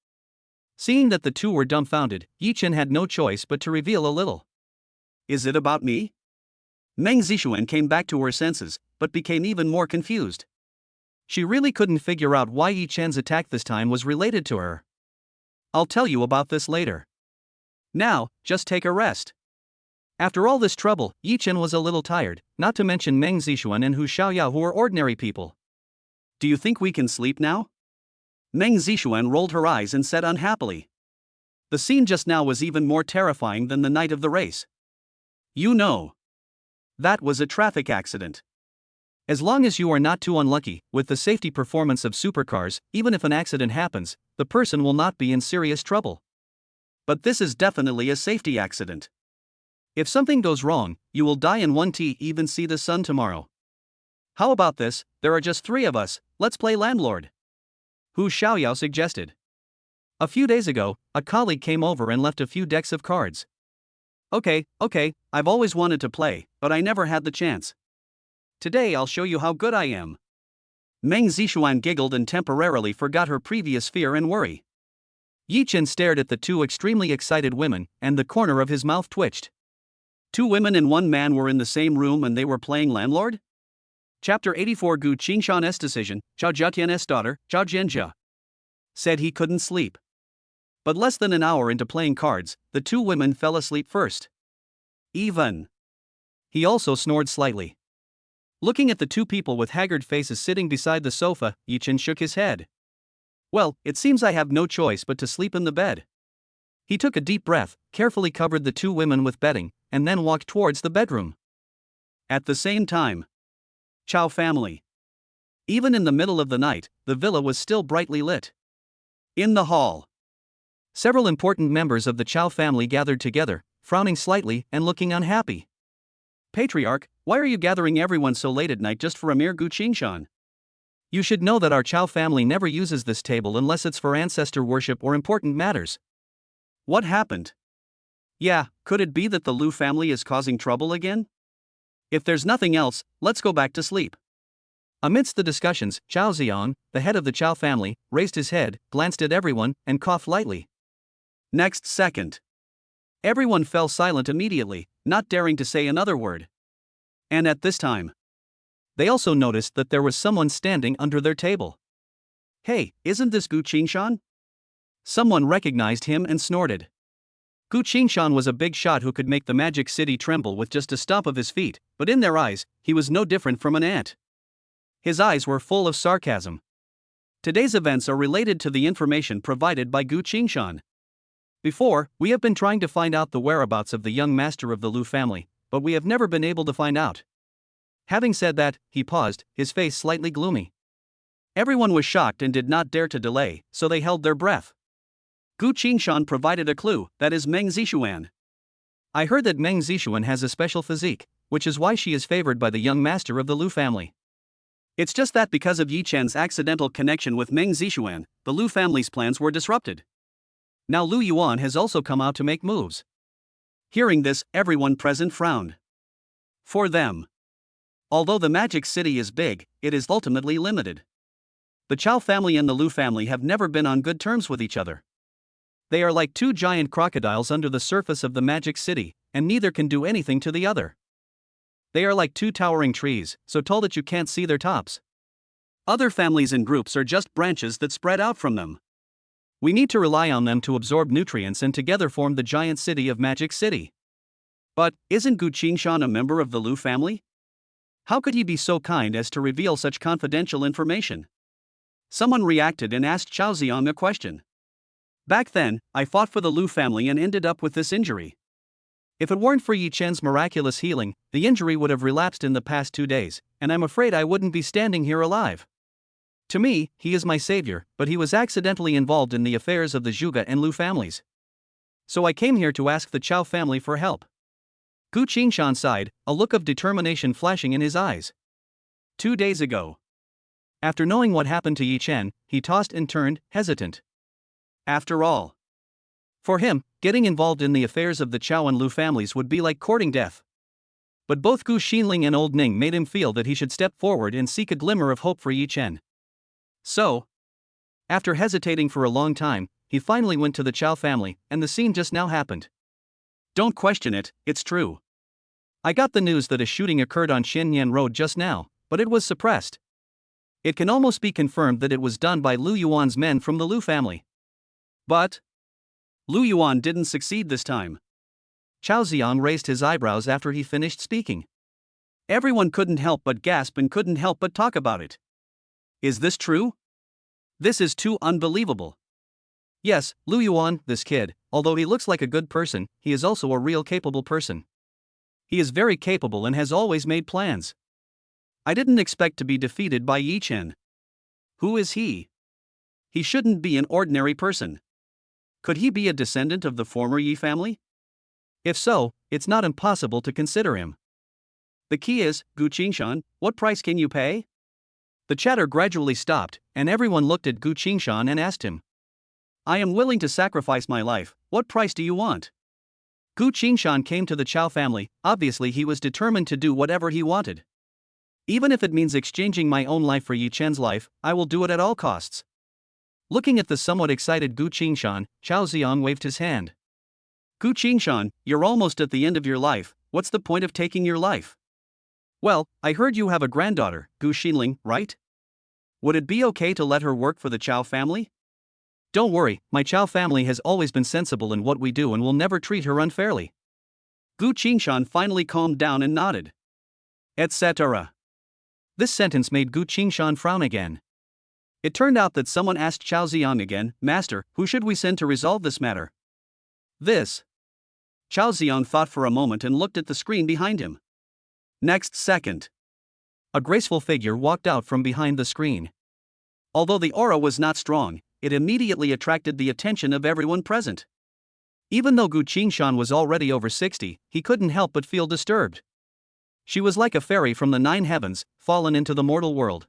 Seeing that the two were dumbfounded, Yi Chen had no choice but to reveal a little. Is it about me? Meng Zixuan came back to her senses, but became even more confused. She really couldn't figure out why Yi Chen's attack this time was related to her. I'll tell you about this later. Now, just take a rest. After all this trouble, Yi Chen was a little tired, not to mention Meng Zixuan and Hu Xiaoyao who were ordinary people. Do you think we can sleep now? Meng Zixuan rolled her eyes and said unhappily. The scene just now was even more terrifying than the night of the race. You know. That was a traffic accident. As long as you are not too unlucky, with the safety performance of supercars, even if an accident happens, the person will not be in serious trouble. But this is definitely a safety accident. If something goes wrong, you will die and won't even see the sun tomorrow. How about this, there are just 3 of us, let's play landlord. Hu Xiaoyao suggested. A few days ago, a colleague came over and left a few decks of cards. Okay, I've always wanted to play, but I never had the chance. Today I'll show you how good I am. Meng Zixuan giggled and temporarily forgot her previous fear and worry. Yi Chen stared at the 2 extremely excited women, and the corner of his mouth twitched. 2 women and 1 man were in the same room and they were playing landlord? Chapter 84 Gu Qingshan's decision, Zhao Jiatian's daughter, Zhao Jianjia, said he couldn't sleep. But less than an hour into playing cards, the 2 women fell asleep first. Even. He also snored slightly. Looking at the 2 people with haggard faces sitting beside the sofa, Yi Chen shook his head. Well, it seems I have no choice but to sleep in the bed. He took a deep breath, carefully covered the 2 women with bedding, and then walked towards the bedroom. At the same time, Chao family. Even in the middle of the night, the villa was still brightly lit. In the hall, several important members of the Chao family gathered together, frowning slightly and looking unhappy. Patriarch, why are you gathering everyone so late at night just for a mere Gu Qingshan? You should know that our Chao family never uses this table unless it's for ancestor worship or important matters. What happened? Yeah, could it be that the Lu family is causing trouble again? If there's nothing else, let's go back to sleep. Amidst the discussions, Chao Ziyan, the head of the Chao family, raised his head, glanced at everyone, and coughed lightly. Next second, everyone fell silent immediately, not daring to say another word. And at this time, they also noticed that there was someone standing under their table. Hey, isn't this Gu Qingshan? Someone recognized him and snorted. Gu Qingshan was a big shot who could make the magic city tremble with just a stomp of his feet, but in their eyes, he was no different from an ant. His eyes were full of sarcasm. Today's events are related to the information provided by Gu Qingshan. Before, we have been trying to find out the whereabouts of the young master of the Lu family, but we have never been able to find out. Having said that, he paused, his face slightly gloomy. Everyone was shocked and did not dare to delay, so they held their breath. Gu Qingshan provided a clue, that is Meng Zixuan. I heard that Meng Zixuan has a special physique, which is why she is favored by the young master of the Lu family. It's just that because of Yi Chen's accidental connection with Meng Zixuan, the Lu family's plans were disrupted. Now Lu Yuan has also come out to make moves. Hearing this, everyone present frowned. For them, although the magic city is big, it is ultimately limited. The Chao family and the Lu family have never been on good terms with each other. They are like 2 giant crocodiles under the surface of the magic city, and neither can do anything to the other. They are like 2 towering trees, so tall that you can't see their tops. Other families and groups are just branches that spread out from them. We need to rely on them to absorb nutrients and together form the giant city of Magic City. But, isn't Gu Qingshan a member of the Lu family? How could he be so kind as to reveal such confidential information? Someone reacted and asked Chao Ziong a question. Back then, I fought for the Lu family and ended up with this injury. If it weren't for Yi Chen's miraculous healing, the injury would have relapsed in the past 2 days, and I'm afraid I wouldn't be standing here alive. To me, he is my savior, but he was accidentally involved in the affairs of the Zhuge and Lu families. So I came here to ask the Chao family for help. Gu Qingshan sighed, a look of determination flashing in his eyes. 2 days ago. After knowing what happened to Yi Chen, he tossed and turned, hesitant. After all. For him, getting involved in the affairs of the Chao and Lu families would be like courting death. But both Gu Xinling and Old Ning made him feel that he should step forward and seek a glimmer of hope for Yi Chen. So, after hesitating for a long time, he finally went to the Chao family, and the scene just now happened. Don't question it, it's true. I got the news that a shooting occurred on Xianyan Road just now, but it was suppressed. It can almost be confirmed that it was done by Lu Yuan's men from the Lu family. But Lu Yuan didn't succeed this time. Chao Ziong raised his eyebrows after he finished speaking. Everyone couldn't help but gasp and couldn't help but talk about it. Is this true? This is too unbelievable. Yes, Lu Yuan, this kid, although he looks like a good person, he is also a real capable person. He is very capable and has always made plans. I didn't expect to be defeated by Yi Chen. Who is he? He shouldn't be an ordinary person. Could he be a descendant of the former Yi family? If so, it's not impossible to consider him. The key is, Gu Qingshan, what price can you pay? The chatter gradually stopped, and everyone looked at Gu Qingshan and asked him. I am willing to sacrifice my life, what price do you want? Gu Qingshan came to the Chao family, obviously he was determined to do whatever he wanted. Even if it means exchanging my own life for Yi Chen's life, I will do it at all costs. Looking at the somewhat excited Gu Qingshan, Chao Ziong waved his hand. Gu Qingshan, you're almost at the end of your life, what's the point of taking your life? Well, I heard you have a granddaughter, Gu Xinling, right? Would it be okay to let her work for the Chao family? Don't worry, my Chao family has always been sensible in what we do and will never treat her unfairly. Gu Qingshan finally calmed down and nodded. Etc. This sentence made Gu Qingshan frown again. It turned out that someone asked Chao Ziong again, Master, who should we send to resolve this matter? This. Chao Ziong thought for a moment and looked at the screen behind him. Next second. A graceful figure walked out from behind the screen. Although the aura was not strong, it immediately attracted the attention of everyone present. Even though Gu Qingshan was already over 60, he couldn't help but feel disturbed. She was like a fairy from the 9 heavens, fallen into the mortal world.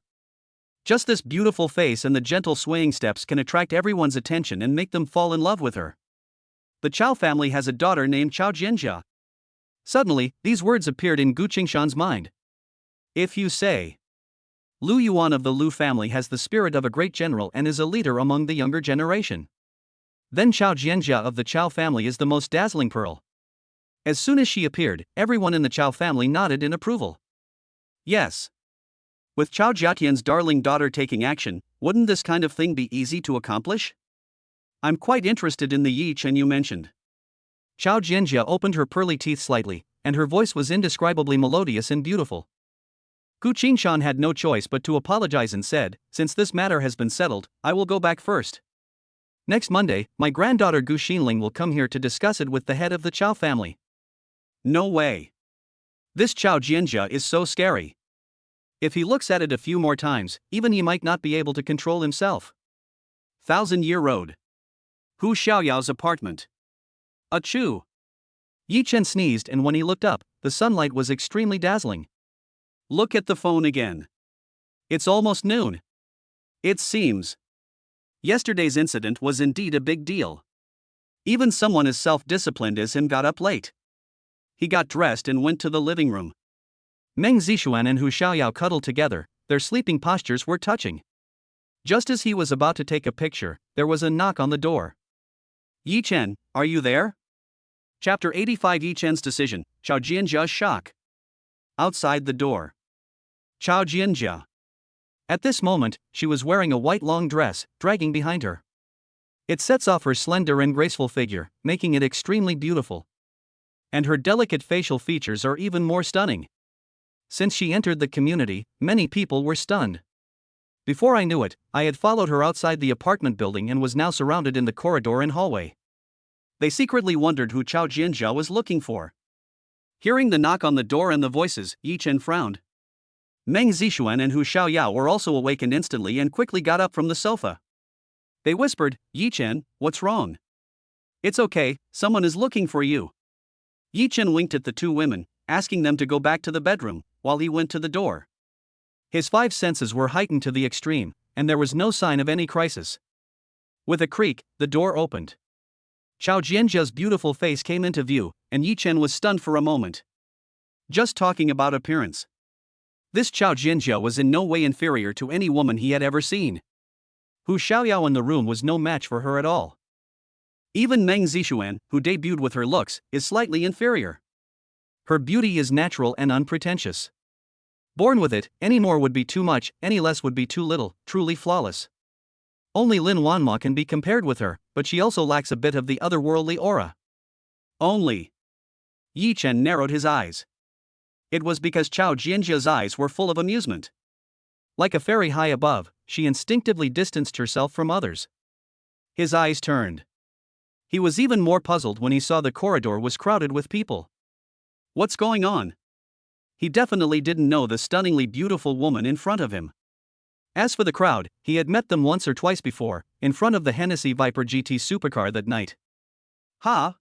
Just this beautiful face and the gentle swaying steps can attract everyone's attention and make them fall in love with her. The Chao family has a daughter named Chao Jianjia. Suddenly, these words appeared in Gu Qingshan's mind. If you say, Lu Yuan of the Lu family has the spirit of a great general and is a leader among the younger generation. Then Chao Jianjia of the Chao family is the most dazzling pearl. As soon as she appeared, everyone in the Chao family nodded in approval. Yes. With Chao Jiatian's darling daughter taking action, wouldn't this kind of thing be easy to accomplish? I'm quite interested in the Yi Chen you mentioned. Chao Jianjia opened her pearly teeth slightly, and her voice was indescribably melodious and beautiful. Gu Qingshan had no choice but to apologize and said, since this matter has been settled, I will go back first. Next Monday, my granddaughter Gu Xinling will come here to discuss it with the head of the Chao family. No way. This Chao Jianjia is so scary. If he looks at it a few more times, even he might not be able to control himself. 1000-Year Road. Hu Xiaoyao's apartment. Achoo! Yi Chen sneezed, and when he looked up, the sunlight was extremely dazzling. Look at the phone again. It's almost noon. It seems. Yesterday's incident was indeed a big deal. Even someone as self-disciplined as him got up late. He got dressed and went to the living room. Meng Zixuan and Hu Xiaoyao cuddled together, their sleeping postures were touching. Just as he was about to take a picture, there was a knock on the door. Yi Chen, are you there? Chapter 85 Yi Chen's decision, Chao Jianjia's shock. Outside the door. Chao Jianjia. At this moment, she was wearing a white long dress, dragging behind her. It sets off her slender and graceful figure, making it extremely beautiful. And her delicate facial features are even more stunning. Since she entered the community, many people were stunned. Before I knew it, I had followed her outside the apartment building and was now surrounded in the corridor and hallway. They secretly wondered who Chao Jianjia was looking for. Hearing the knock on the door and the voices, Yi Chen frowned. Meng Zixuan and Hu Xiaoyao were also awakened instantly and quickly got up from the sofa. They whispered, "Yi Chen, what's wrong?" "It's okay, someone is looking for you." Yi Chen winked at the two women, asking them to go back to the bedroom, while he went to the door. His five senses were heightened to the extreme, and there was no sign of any crisis. With a creak, the door opened. Chao Jianjia's beautiful face came into view, and Yi Chen was stunned for a moment. Just talking about appearance. This Chao Jianjia was in no way inferior to any woman he had ever seen. Hu Xiaoyao in the room was no match for her at all. Even Meng Zixuan, who debuted with her looks, is slightly inferior. Her beauty is natural and unpretentious. Born with it, any more would be too much, any less would be too little, truly flawless. Only Lin Wanma can be compared with her, but she also lacks a bit of the otherworldly aura. Only. Yi Chen narrowed his eyes. It was because Chao Jianjia's eyes were full of amusement. Like a fairy high above, she instinctively distanced herself from others. His eyes turned. He was even more puzzled when he saw the corridor was crowded with people. What's going on? He definitely didn't know the stunningly beautiful woman in front of him. As for the crowd, he had met them once or twice before, in front of the Hennessy Viper GT supercar that night. Ha!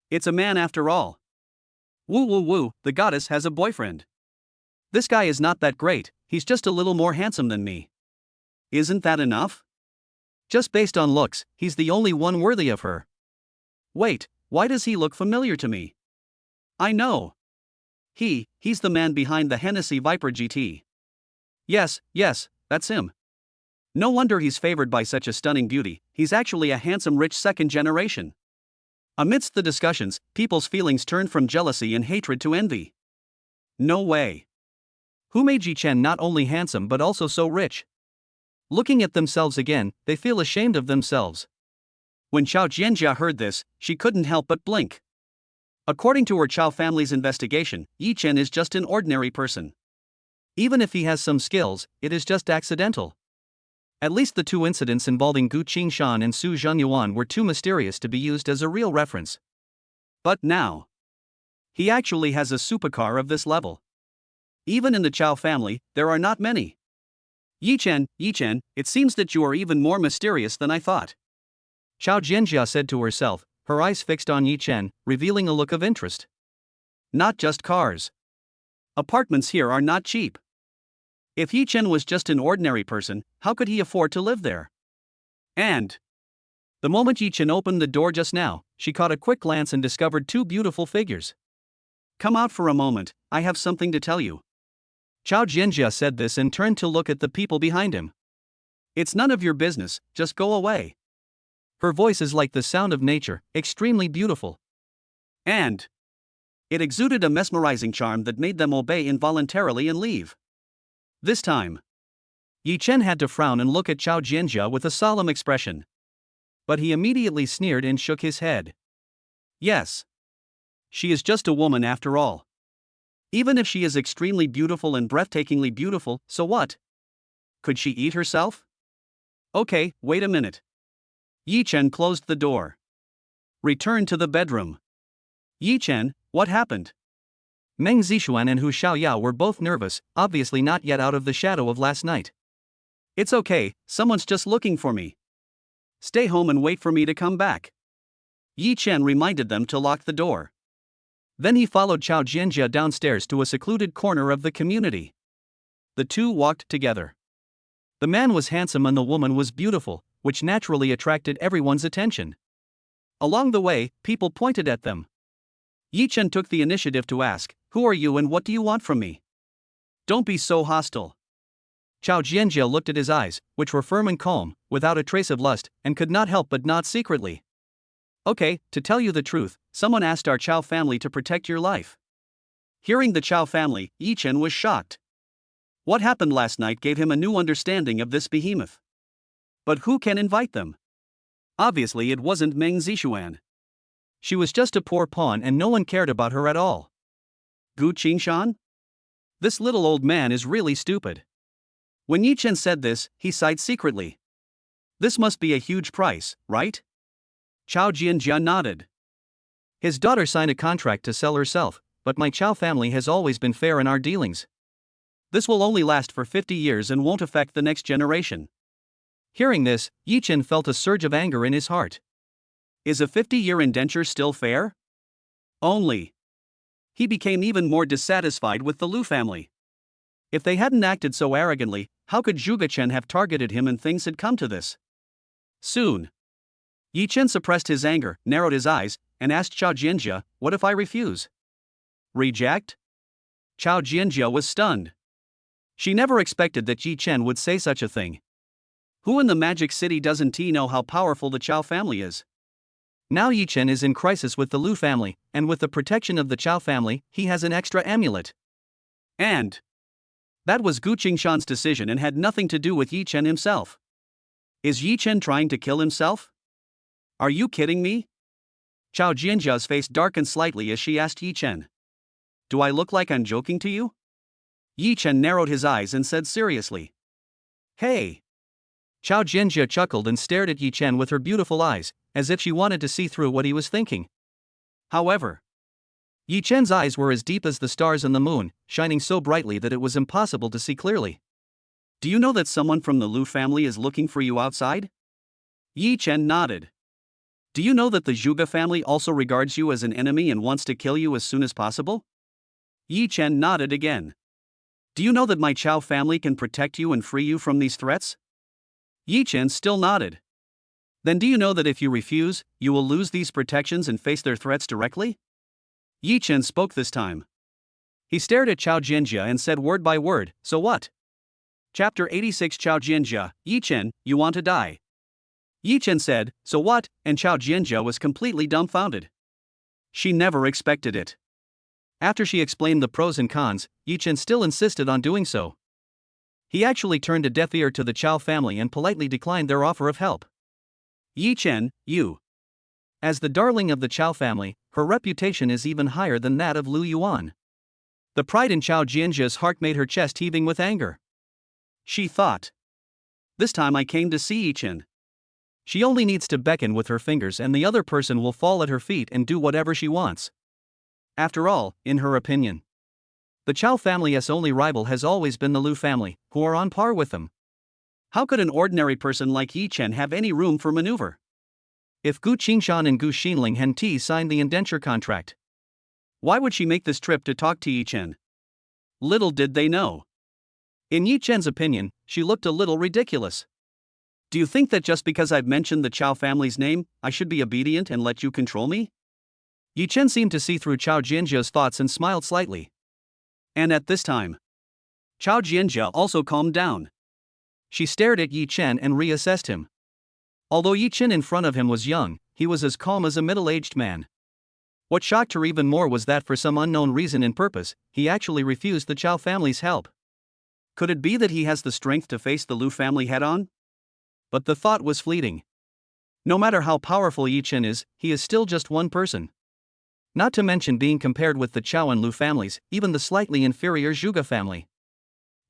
It's a man after all. Woo woo woo, the goddess has a boyfriend. This guy is not that great, he's just a little more handsome than me. Isn't that enough? Just based on looks, he's the only one worthy of her. Wait, why does he look familiar to me? I know. He's the man behind the Hennessy Viper GT. Yes, that's him. No wonder he's favored by such a stunning beauty, he's actually a handsome rich second generation. Amidst the discussions, people's feelings turned from jealousy and hatred to envy. No way. Who made Yi Chen not only handsome but also so rich? Looking at themselves again, they feel ashamed of themselves. When Chao Jianjia heard this, she couldn't help but blink. According to her Chao family's investigation, Yi Chen is just an ordinary person. Even if he has some skills, it is just accidental. At least the two incidents involving Gu Qingshan and Su Zhenyuan were too mysterious to be used as a real reference. But now, he actually has a supercar of this level. Even in the Chao family, there are not many. Yi Chen, it seems that you are even more mysterious than I thought. Chao Jianjia said to herself, her eyes fixed on Yi Chen, revealing a look of interest. Not just cars. Apartments here are not cheap. If Yi Chen was just an ordinary person, how could he afford to live there? And the moment Yi Chen opened the door just now, she caught a quick glance and discovered two beautiful figures. Come out for a moment, I have something to tell you. Chao Jianjia said this and turned to look at the people behind him. It's none of your business, just go away. Her voice is like the sound of nature, extremely beautiful. And it exuded a mesmerizing charm that made them obey involuntarily and leave. This time, Yi Chen had to frown and look at Chao Jianjia with a solemn expression. But he immediately sneered and shook his head. Yes. She is just a woman after all. Even if she is extremely beautiful and breathtakingly beautiful, so what? Could she eat herself? Okay, wait a minute. Yi Chen closed the door. Returned to the bedroom. Yi Chen, what happened? Meng Zixuan and Hu Xiaoyao were both nervous, obviously not yet out of the shadow of last night. It's okay, someone's just looking for me. Stay home and wait for me to come back. Yi Chen reminded them to lock the door. Then he followed Chao Jianjia downstairs to a secluded corner of the community. The two walked together. The man was handsome and the woman was beautiful, which naturally attracted everyone's attention. Along the way, people pointed at them. Yi Chen took the initiative to ask, "Who are you and what do you want from me? Don't be so hostile." Chao Jianjia looked at his eyes, which were firm and calm, without a trace of lust, and could not help but nod secretly. Okay, to tell you the truth, someone asked our Chao family to protect your life. Hearing the Chao family, Yi Chen was shocked. What happened last night gave him a new understanding of this behemoth. But who can invite them? Obviously it wasn't Meng Zixuan. She was just a poor pawn and no one cared about her at all. Gu Qingshan? This little old man is really stupid. When Yi Chen said this, he sighed secretly. This must be a huge price, right? Chao Jianjia nodded. His daughter signed a contract to sell herself, but my Chao family has always been fair in our dealings. This will only last for 50 years and won't affect the next generation. Hearing this, Yi Chen felt a surge of anger in his heart. Is a 50-year indenture still fair? Only. He became even more dissatisfied with the Lu family. If they hadn't acted so arrogantly, how could Zhuge Chen have targeted him and things had come to this? Soon. Yi Chen suppressed his anger, narrowed his eyes, and asked Chao Jianjia, "What if I refuse?" Reject? Chao Jianjia was stunned. She never expected that Yi Chen would say such a thing. Who in the Magic City doesn't know how powerful the Chao family is? Now Yi Chen is in crisis with the Lu family, and with the protection of the Chao family, he has an extra amulet. And that was Gu Qingshan's decision and had nothing to do with Yi Chen himself. Is Yi Chen trying to kill himself? Are you kidding me? Chao Jianjia's face darkened slightly as she asked Yi Chen. Do I look like I'm joking to you? Yi Chen narrowed his eyes and said seriously. Hey! Chao Jianjia chuckled and stared at Yi Chen with her beautiful eyes, as if she wanted to see through what he was thinking. However, Yi Chen's eyes were as deep as the stars in the moon, shining so brightly that it was impossible to see clearly. Do you know that someone from the Lu family is looking for you outside? Yi Chen nodded. Do you know that the Zhuge family also regards you as an enemy and wants to kill you as soon as possible? Yi Chen nodded again. Do you know that my Chao family can protect you and free you from these threats? Yi Chen still nodded. Then do you know that if you refuse, you will lose these protections and face their threats directly? Yi Chen spoke this time. He stared at Chao Jianjia and said word by word, so what? Chapter 86 Chao Jianjia, Yi Chen, you want to die. Yi Chen said, so what, and Chao Jianjia was completely dumbfounded. She never expected it. After she explained the pros and cons, Yi Chen still insisted on doing so. He actually turned a deaf ear to the Chao family and politely declined their offer of help. Yi Chen, you. As the darling of the Chao family, her reputation is even higher than that of Lu Yuan. The pride in Chao Jianjia's heart made her chest heaving with anger. She thought. This time I came to see Yi Chen. She only needs to beckon with her fingers and the other person will fall at her feet and do whatever she wants. After all, in her opinion, the Chao family's only rival has always been the Lu family, who are on par with them. How could an ordinary person like Yi Chen have any room for maneuver? If Gu Qingshan and Gu Xinling Henti signed the indenture contract, why would she make this trip to talk to Yi Chen? Little did they know. In Yi Chen's opinion, she looked a little ridiculous. Do you think that just because I've mentioned the Chao family's name, I should be obedient and let you control me? Yi Chen seemed to see through Chao Jianjia's thoughts and smiled slightly. And at this time, Chao Jianjia also calmed down. She stared at Yi Chen and reassessed him. Although Yi Chen in front of him was young, he was as calm as a middle-aged man. What shocked her even more was that for some unknown reason and purpose, he actually refused the Chao family's help. Could it be that he has the strength to face the Lu family head-on? But the thought was fleeting. No matter how powerful Yi Chen is, he is still just one person. Not to mention being compared with the Chao and Lu families, even the slightly inferior Zhuge family.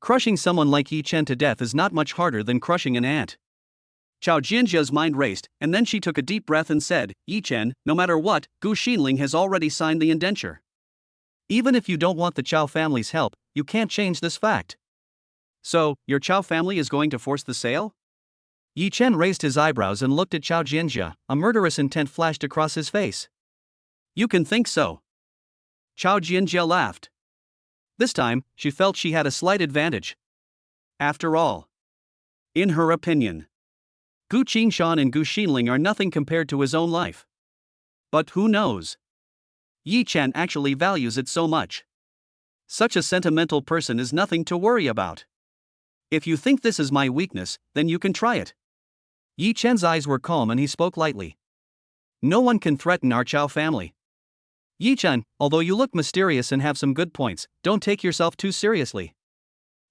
Crushing someone like Yi Chen to death is not much harder than crushing an ant. Chao Jianjia's mind raced, and then she took a deep breath and said, Yi Chen, no matter what, Gu Xinling has already signed the indenture. Even if you don't want the Chao family's help, you can't change this fact. So, your Chao family is going to force the sale? Yi Chen raised his eyebrows and looked at Chao Jianjia, a murderous intent flashed across his face. You can think so. Chao Jianjia laughed. This time, she felt she had a slight advantage. After all, in her opinion, Gu Qingshan and Gu Xinling are nothing compared to his own life. But who knows? Yi Chen actually values it so much. Such a sentimental person is nothing to worry about. If you think this is my weakness, then you can try it. Yi Chen's eyes were calm and he spoke lightly. No one can threaten our Chao family. Yi Chen, although you look mysterious and have some good points, don't take yourself too seriously.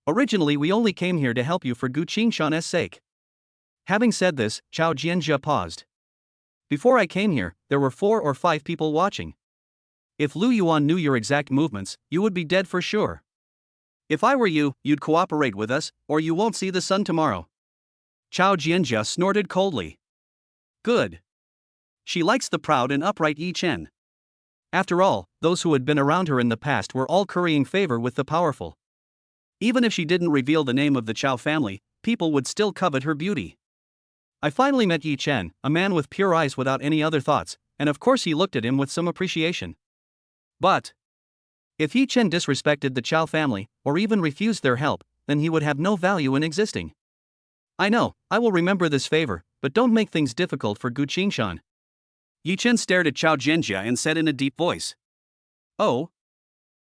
Originally we only came here to help you for Gu Qingshan's sake. Having said this, Chao Jianjia paused. Before I came here, there were 4 or 5 people watching. If Lu Yuan knew your exact movements, you would be dead for sure. If I were you, you'd cooperate with us, or you won't see the sun tomorrow. Chao Jianjia snorted coldly. Good. She likes the proud and upright Yi Chen. After all, those who had been around her in the past were all currying favor with the powerful. Even if she didn't reveal the name of the Chao family, people would still covet her beauty. I finally met Yi Chen, a man with pure eyes without any other thoughts, and of course he looked at him with some appreciation. But if Yi Chen disrespected the Chao family, or even refused their help, then he would have no value in existing. I know, I will remember this favor, but don't make things difficult for Gu Qingshan. Yi Chen stared at Chao Jianjia and said in a deep voice. Oh?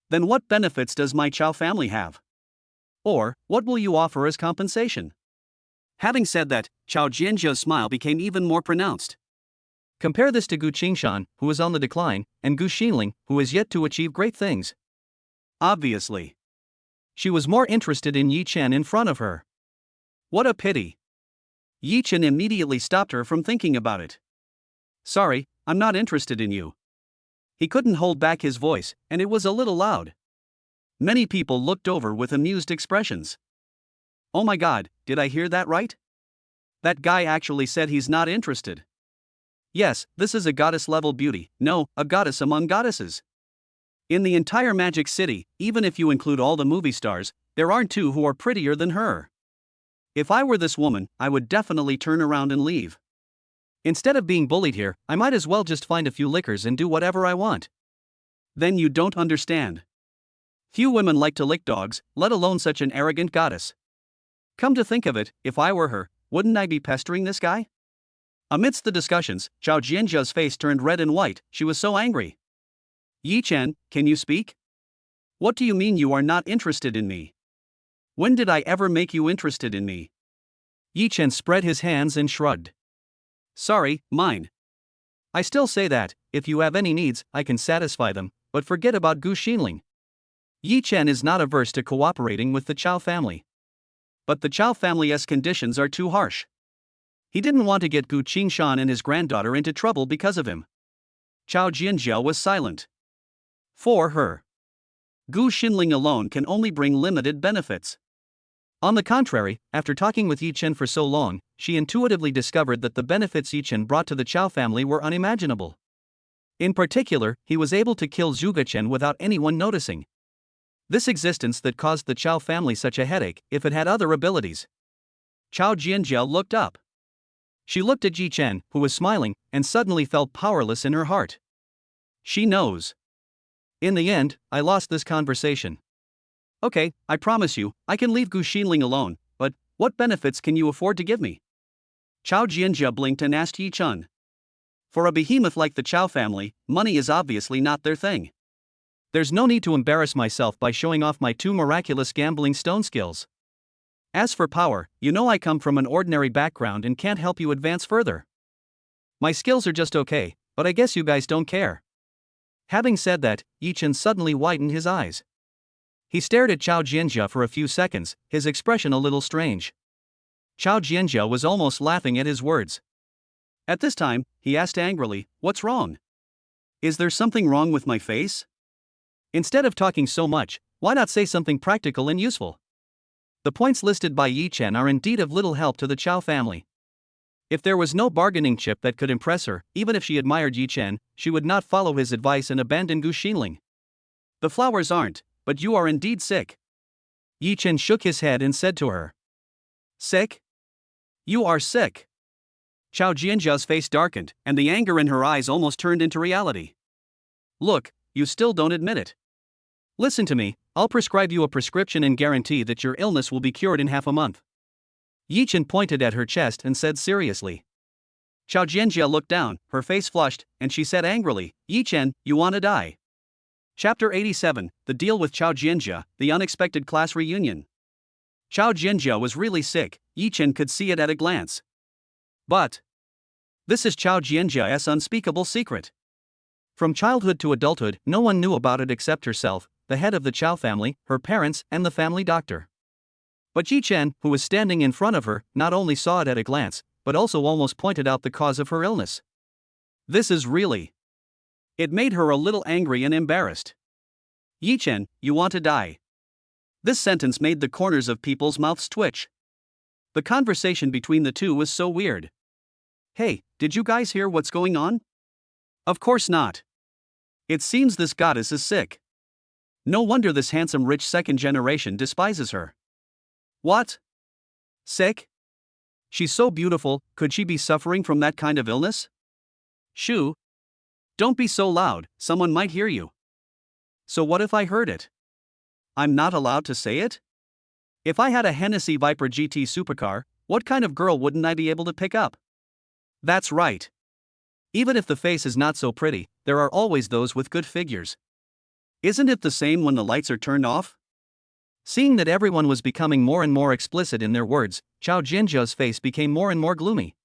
Then what benefits does my Chao family have? Or, what will you offer as compensation? Having said that, Chao Jianjia's smile became even more pronounced. Compare this to Gu Qingshan, who is on the decline, and Gu Xinling, who is yet to achieve great things. Obviously. She was more interested in Yi Chen in front of her. What a pity. Yi Chen immediately stopped her from thinking about it. Sorry, I'm not interested in you. He couldn't hold back his voice, and it was a little loud. Many people looked over with amused expressions. Oh my god, did I hear that right? That guy actually said he's not interested. Yes, this is a goddess-level beauty, no, a goddess among goddesses. In the entire Magic City, even if you include all the movie stars, there aren't two who are prettier than her. If I were this woman, I would definitely turn around and leave. Instead of being bullied here, I might as well just find a few lickers and do whatever I want. Then you don't understand. Few women like to lick dogs, let alone such an arrogant goddess. Come to think of it, if I were her, wouldn't I be pestering this guy? Amidst the discussions, Chao Jianjia's face turned red and white, she was so angry. Yi Chen, can you speak? What do you mean you are not interested in me? When did I ever make you interested in me? Yi Chen spread his hands and shrugged. Sorry, mine. I still say that, if you have any needs, I can satisfy them, but forget about Gu Xinling. Yi Chen is not averse to cooperating with the Chao family. But the Chao family's conditions are too harsh. He didn't want to get Gu Qingshan and his granddaughter into trouble because of him. Chao Jianjia was silent. For her, Gu Xinling alone can only bring limited benefits. On the contrary, after talking with Yi Chen for so long, she intuitively discovered that the benefits Yi Chen brought to the Chao family were unimaginable. In particular, he was able to kill Zhuge Chen without anyone noticing. This existence that caused the Chao family such a headache, if it had other abilities. Chao Jianjia looked up. She looked at Yi Chen, who was smiling, and suddenly felt powerless in her heart. She knows. In the end, I lost this conversation. Okay, I promise you, I can leave Gu Xinling alone, but what benefits can you afford to give me? Chao Jianjia blinked and asked Yi Chen. For a behemoth like the Chao family, money is obviously not their thing. There's no need to embarrass myself by showing off my two miraculous gambling stone skills. As for power, you know I come from an ordinary background and can't help you advance further. My skills are just okay, but I guess you guys don't care. Having said that, Yi Chen suddenly widened his eyes. He stared at Chao Jianjia for a few seconds, his expression a little strange. Chao Jianjia was almost laughing at his words. At this time, he asked angrily, "What's wrong? Is there something wrong with my face?" Instead of talking so much, why not say something practical and useful? The points listed by Yi Chen are indeed of little help to the Chao family. If there was no bargaining chip that could impress her, even if she admired Yi Chen, she would not follow his advice and abandon Gu Xinling. The flowers aren't, but you are indeed sick. Yi Chen shook his head and said to her. Sick? You are sick. Chao Jianjia's face darkened, and the anger in her eyes almost turned into reality. Look, you still don't admit it. Listen to me, I'll prescribe you a prescription and guarantee that your illness will be cured in half a month. Yi Chen pointed at her chest and said seriously. Chao Jianjia looked down, her face flushed, and she said angrily, Yi Chen, you wanna die. Chapter 87, The Deal with Chao Jianjia, The Unexpected Class Reunion. Chao Jianjia was really sick, Yi Chen could see it at a glance. But this is Chao Jianjia's unspeakable secret. From childhood to adulthood, no one knew about it except herself, the head of the Chao family, her parents, and the family doctor. But Yi Chen, who was standing in front of her, not only saw it at a glance, but also almost pointed out the cause of her illness. This is really. It made her a little angry and embarrassed. Yi Chen, you want to die. This sentence made the corners of people's mouths twitch. The conversation between the two was so weird. Hey, did you guys hear what's going on? Of course not. It seems this goddess is sick. No wonder this handsome rich second generation despises her. What? Sick? She's so beautiful, could she be suffering from that kind of illness? Shoo. Don't be so loud, someone might hear you. So what if I heard it? I'm not allowed to say it? If I had a Hennessy Viper GT supercar, what kind of girl wouldn't I be able to pick up? That's right. Even if the face is not so pretty, there are always those with good figures. Isn't it the same when the lights are turned off? Seeing that everyone was becoming more and more explicit in their words, Chao Jianjia's face became more and more gloomy.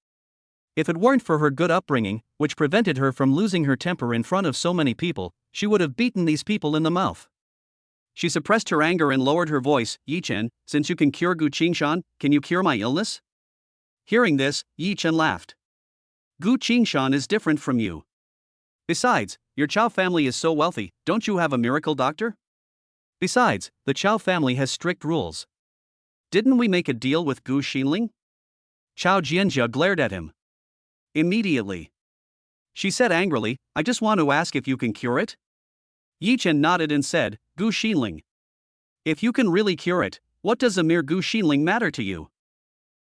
If it weren't for her good upbringing, which prevented her from losing her temper in front of so many people, she would have beaten these people in the mouth. She suppressed her anger and lowered her voice. Yi Chen, since you can cure Gu Qingshan, can you cure my illness? Hearing this, Yi Chen laughed. Gu Qingshan is different from you. Besides, your Chao family is so wealthy, don't you have a miracle doctor? Besides, the Chao family has strict rules. Didn't we make a deal with Gu Xinling? Chao Jianjia glared at him. Immediately. She said angrily, I just want to ask if you can cure it? Yi Chen nodded and said, Gu Xinling. If you can really cure it, what does a mere Gu Xinling matter to you?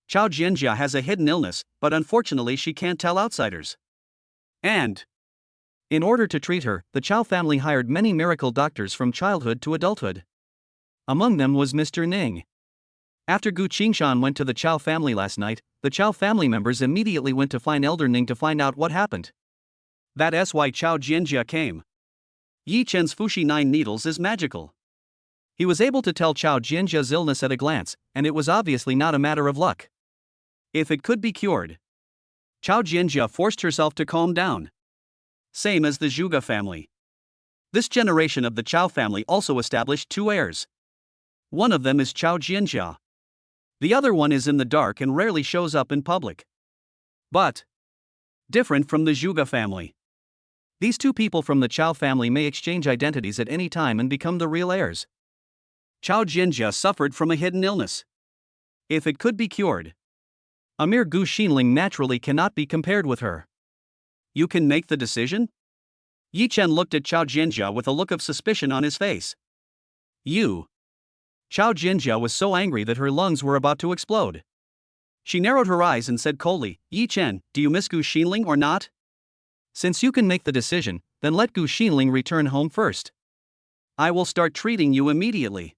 Chao Jianjia has a hidden illness, but unfortunately she can't tell outsiders. And in order to treat her, the Chao family hired many miracle doctors from childhood to adulthood. Among them was Mr. Ning. After Gu Qingshan went to the Chao family last night, the Chao family members immediately went to find Elder Ning to find out what happened. That's why Chao Jianjia came. Yi Chen's Fushi 9 needles is magical. He was able to tell Chao Jianjia's illness at a glance, and it was obviously not a matter of luck. If it could be cured. Chao Jianjia forced herself to calm down. Same as the Zhuge family. This generation of the Chao family also established two heirs. One of them is Chao Jianjia. The other one is in the dark and rarely shows up in public. But different from the Zhuge family. These two people from the Chao family may exchange identities at any time and become the real heirs. Chao Jianjia suffered from a hidden illness. If it could be cured, a mere Gu Xinling naturally cannot be compared with her. You can make the decision? Yi Chen looked at Chao Jianjia with a look of suspicion on his face. You. Chao Jianjia was so angry that her lungs were about to explode. She narrowed her eyes and said coldly, Yi Chen, do you miss Gu Xinling or not? Since you can make the decision, then let Gu Xinling return home first. I will start treating you immediately.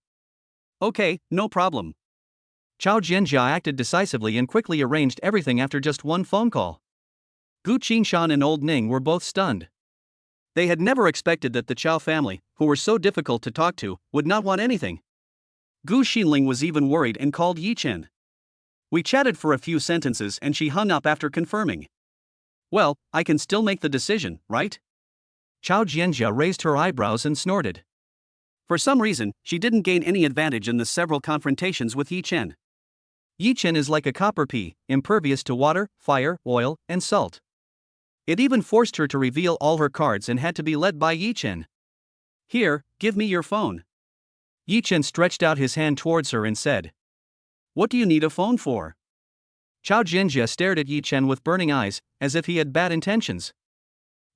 Okay, no problem. Chao Jianjia acted decisively and quickly arranged everything after just one phone call. Gu Qingshan and Old Ning were both stunned. They had never expected that the Chao family, who were so difficult to talk to, would not want anything. Gu Xinling was even worried and called Yi Chen. We chatted for a few sentences and she hung up after confirming. Well, I can still make the decision, right? Chao Jianjia raised her eyebrows and snorted. For some reason, she didn't gain any advantage in the several confrontations with Yi Chen. Yi Chen is like a copper pea, impervious to water, fire, oil, and salt. It even forced her to reveal all her cards and had to be led by Yi Chen. Here, give me your phone. Yi Chen stretched out his hand towards her and said, What do you need a phone for? Chao Jianjia stared at Yi Chen with burning eyes, as if he had bad intentions.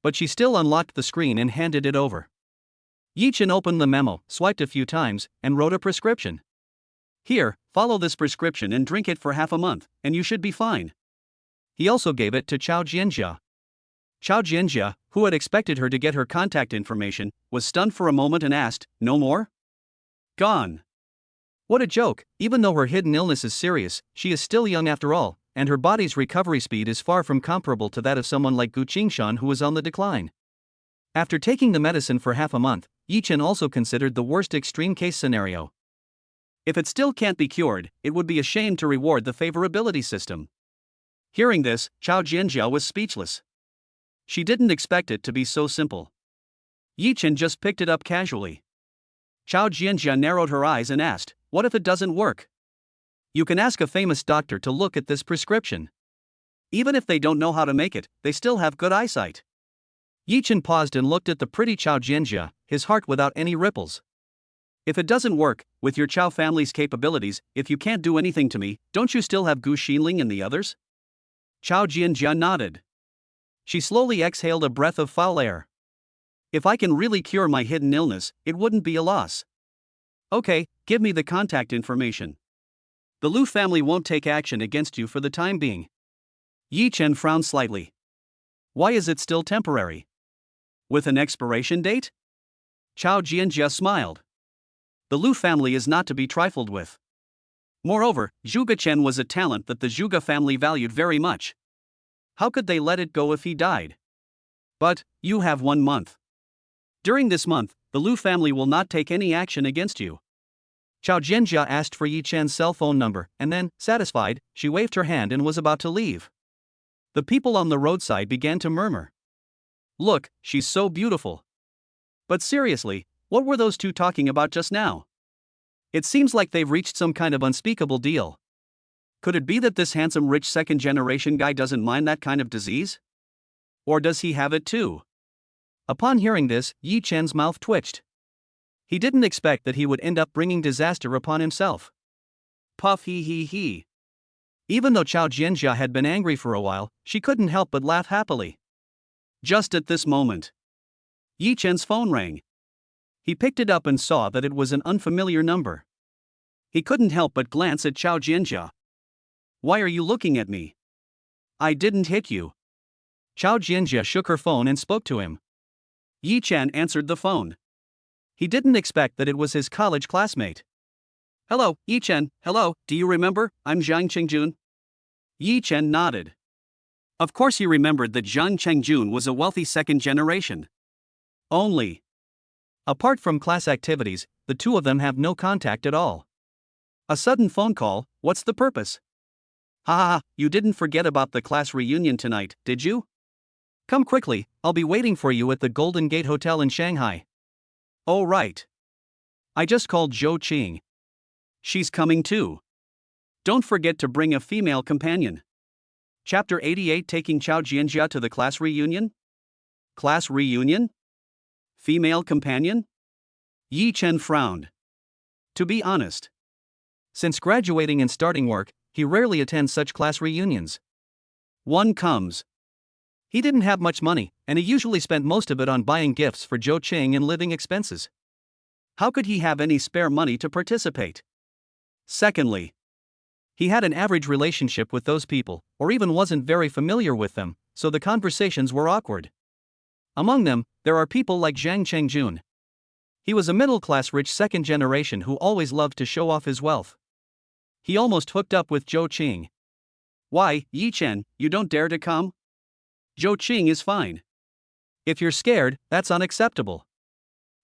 But she still unlocked the screen and handed it over. Yi Chen opened the memo, swiped a few times, and wrote a prescription. Here, follow this prescription and drink it for half a month, and you should be fine. He also gave it to Chao Jianjia. Chao Jianjia, who had expected her to get her contact information, was stunned for a moment and asked, No more? Gone. What a joke, even though her hidden illness is serious, she is still young after all, and her body's recovery speed is far from comparable to that of someone like Gu Qingshan who is on the decline. After taking the medicine for half a month, Yi Chen also considered the worst extreme case scenario. If it still can't be cured, it would be a shame to reward the favorability system. Hearing this, Chao Jianjia was speechless. She didn't expect it to be so simple. Yi Chen just picked it up casually. Chao Jianjia narrowed her eyes and asked, What if it doesn't work? You can ask a famous doctor to look at this prescription. Even if they don't know how to make it, they still have good eyesight. Yi Chen paused and looked at the pretty Chao Jianjia, his heart without any ripples. If it doesn't work, with your Chow family's capabilities, if you can't do anything to me, don't you still have Gu Xinling and the others? Chow Jianjia nodded. She slowly exhaled a breath of foul air. If I can really cure my hidden illness, it wouldn't be a loss. Okay, give me the contact information. The Lu family won't take action against you for the time being. Yi Chen frowned slightly. Why is it still temporary? With an expiration date? Chow Jianjia smiled. The Lu family is not to be trifled with. Moreover, Zhuge Chen was a talent that the Zhuge family valued very much. How could they let it go if he died? But, you have 1 month. During this month, the Lu family will not take any action against you. Chow Jianjia asked for Yi Chen's cell phone number, and then, satisfied, she waved her hand and was about to leave. The people on the roadside began to murmur. Look, she's so beautiful. But seriously, what were those two talking about just now? It seems like they've reached some kind of unspeakable deal. Could it be that this handsome rich second-generation guy doesn't mind that kind of disease? Or does he have it too? Upon hearing this, Yi Chen's mouth twitched. He didn't expect that he would end up bringing disaster upon himself. Puff he. Even though Chow Jianjia had been angry for a while, she couldn't help but laugh happily. Just at this moment, Yi Chen's phone rang. He picked it up and saw that it was an unfamiliar number. He couldn't help but glance at Chow Jianjia. Why are you looking at me? I didn't hit you. Chow Jianjia shook her phone and spoke to him. Yi Chen answered the phone. He didn't expect that it was his college classmate. Hello, Yi Chen, hello, do you remember? I'm Zhang Chengjun. Yi Chen nodded. Of course he remembered that Zhang Chengjun was a wealthy second generation. Only. Apart from class activities, the two of them have no contact at all. A sudden phone call, what's the purpose? Ha, you didn't forget about the class reunion tonight, did you? Come quickly, I'll be waiting for you at the Golden Gate Hotel in Shanghai. Oh right. I just called Zhou Qing. She's coming too. Don't forget to bring a female companion. Chapter 88 Taking Chow Jianjia to the class reunion? Class reunion? Female companion? Yi Chen frowned. To be honest, since graduating and starting work, he rarely attends such class reunions. One comes. He didn't have much money, and he usually spent most of it on buying gifts for Zhou Qing and living expenses. How could he have any spare money to participate? Secondly, he had an average relationship with those people, or even wasn't very familiar with them, so the conversations were awkward. Among them, there are people like Zhang Chengjun. He was a middle-class rich second generation who always loved to show off his wealth. He almost hooked up with Zhou Qing. Why, Yi Chen, you don't dare to come? Zhou Qing is fine. If you're scared, that's unacceptable.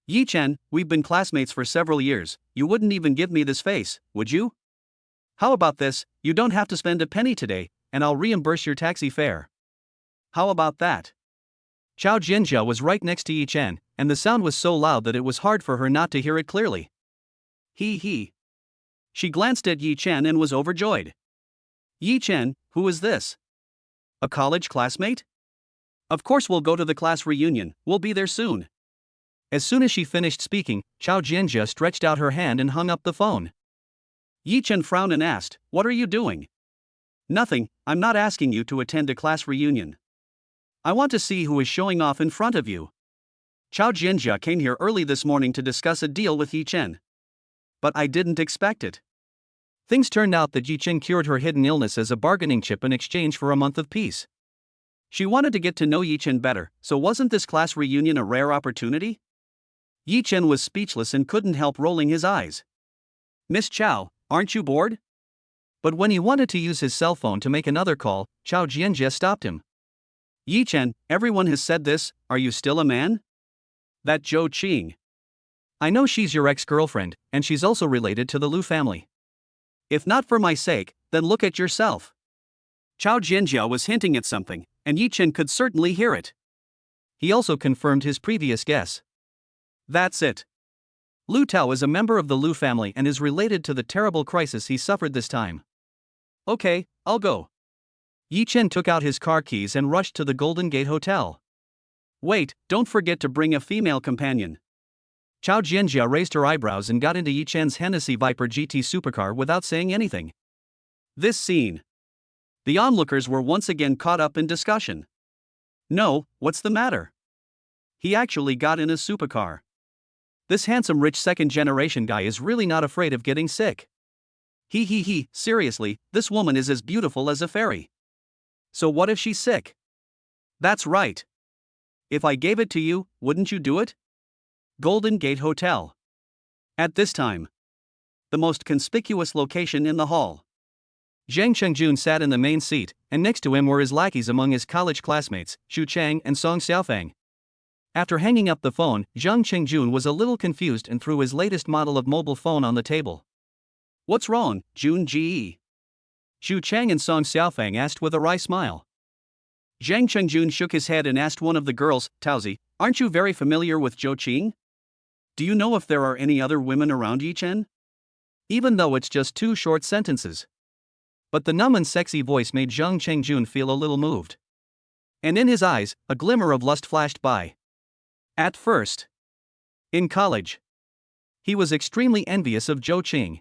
Yi Chen, we've been classmates for several years, you wouldn't even give me this face, would you? How about this, you don't have to spend a penny today, and I'll reimburse your taxi fare. How about that? Chow Jianjia was right next to Yi Chen, and the sound was so loud that it was hard for her not to hear it clearly. He. She glanced at Yi Chen and was overjoyed. Yi Chen, who is this? A college classmate? Of course we'll go to the class reunion, we'll be there soon. As soon as she finished speaking, Chow Jianjia stretched out her hand and hung up the phone. Yi Chen frowned and asked, what are you doing? Nothing, I'm not asking you to attend a class reunion. I want to see who is showing off in front of you. Chow Jianjia came here early this morning to discuss a deal with Yi Chen. But I didn't expect it. Things turned out that Yi Chen cured her hidden illness as a bargaining chip in exchange for a month of peace. She wanted to get to know Yi Chen better, so wasn't this class reunion a rare opportunity? Yi Chen was speechless and couldn't help rolling his eyes. Miss Chow, aren't you bored? But when he wanted to use his cell phone to make another call, Chow Jianjia stopped him. Yi Chen, everyone has said this, are you still a man? That Zhou Qing. I know she's your ex-girlfriend, and she's also related to the Lu family. If not for my sake, then look at yourself. Chow Jianjia was hinting at something, and Yi Chen could certainly hear it. He also confirmed his previous guess. That's it. Lu Tao is a member of the Lu family and is related to the terrible crisis he suffered this time. Okay, I'll go. Yi Chen took out his car keys and rushed to the Golden Gate Hotel. Wait, don't forget to bring a female companion. Chao Jianjia raised her eyebrows and got into Yi Chen's Hennessy Viper GT supercar without saying anything. This scene. The onlookers were once again caught up in discussion. No, what's the matter? He actually got in a supercar. This handsome rich second-generation guy is really not afraid of getting sick. He, seriously, this woman is as beautiful as a fairy. So what if she's sick? That's right. If I gave it to you, wouldn't you do it? Golden Gate Hotel. At this time, the most conspicuous location in the hall. Zhang Chengjun sat in the main seat, and next to him were his lackeys among his college classmates, Xu Chang and Song Xiaofang. After hanging up the phone, Zhang Chengjun was a little confused and threw his latest model of mobile phone on the table. What's wrong, Jun Ji? Xu Chang and Song Xiaofang asked with a wry smile. Zhang Chengjun shook his head and asked one of the girls, Taozi, aren't you very familiar with Zhou Qing? Do you know if there are any other women around Yi Chen? Even though it's just 2 short sentences. But the numb and sexy voice made Zhang Chengjun feel a little moved. And in his eyes, a glimmer of lust flashed by. At first, in college, he was extremely envious of Zhou Qing.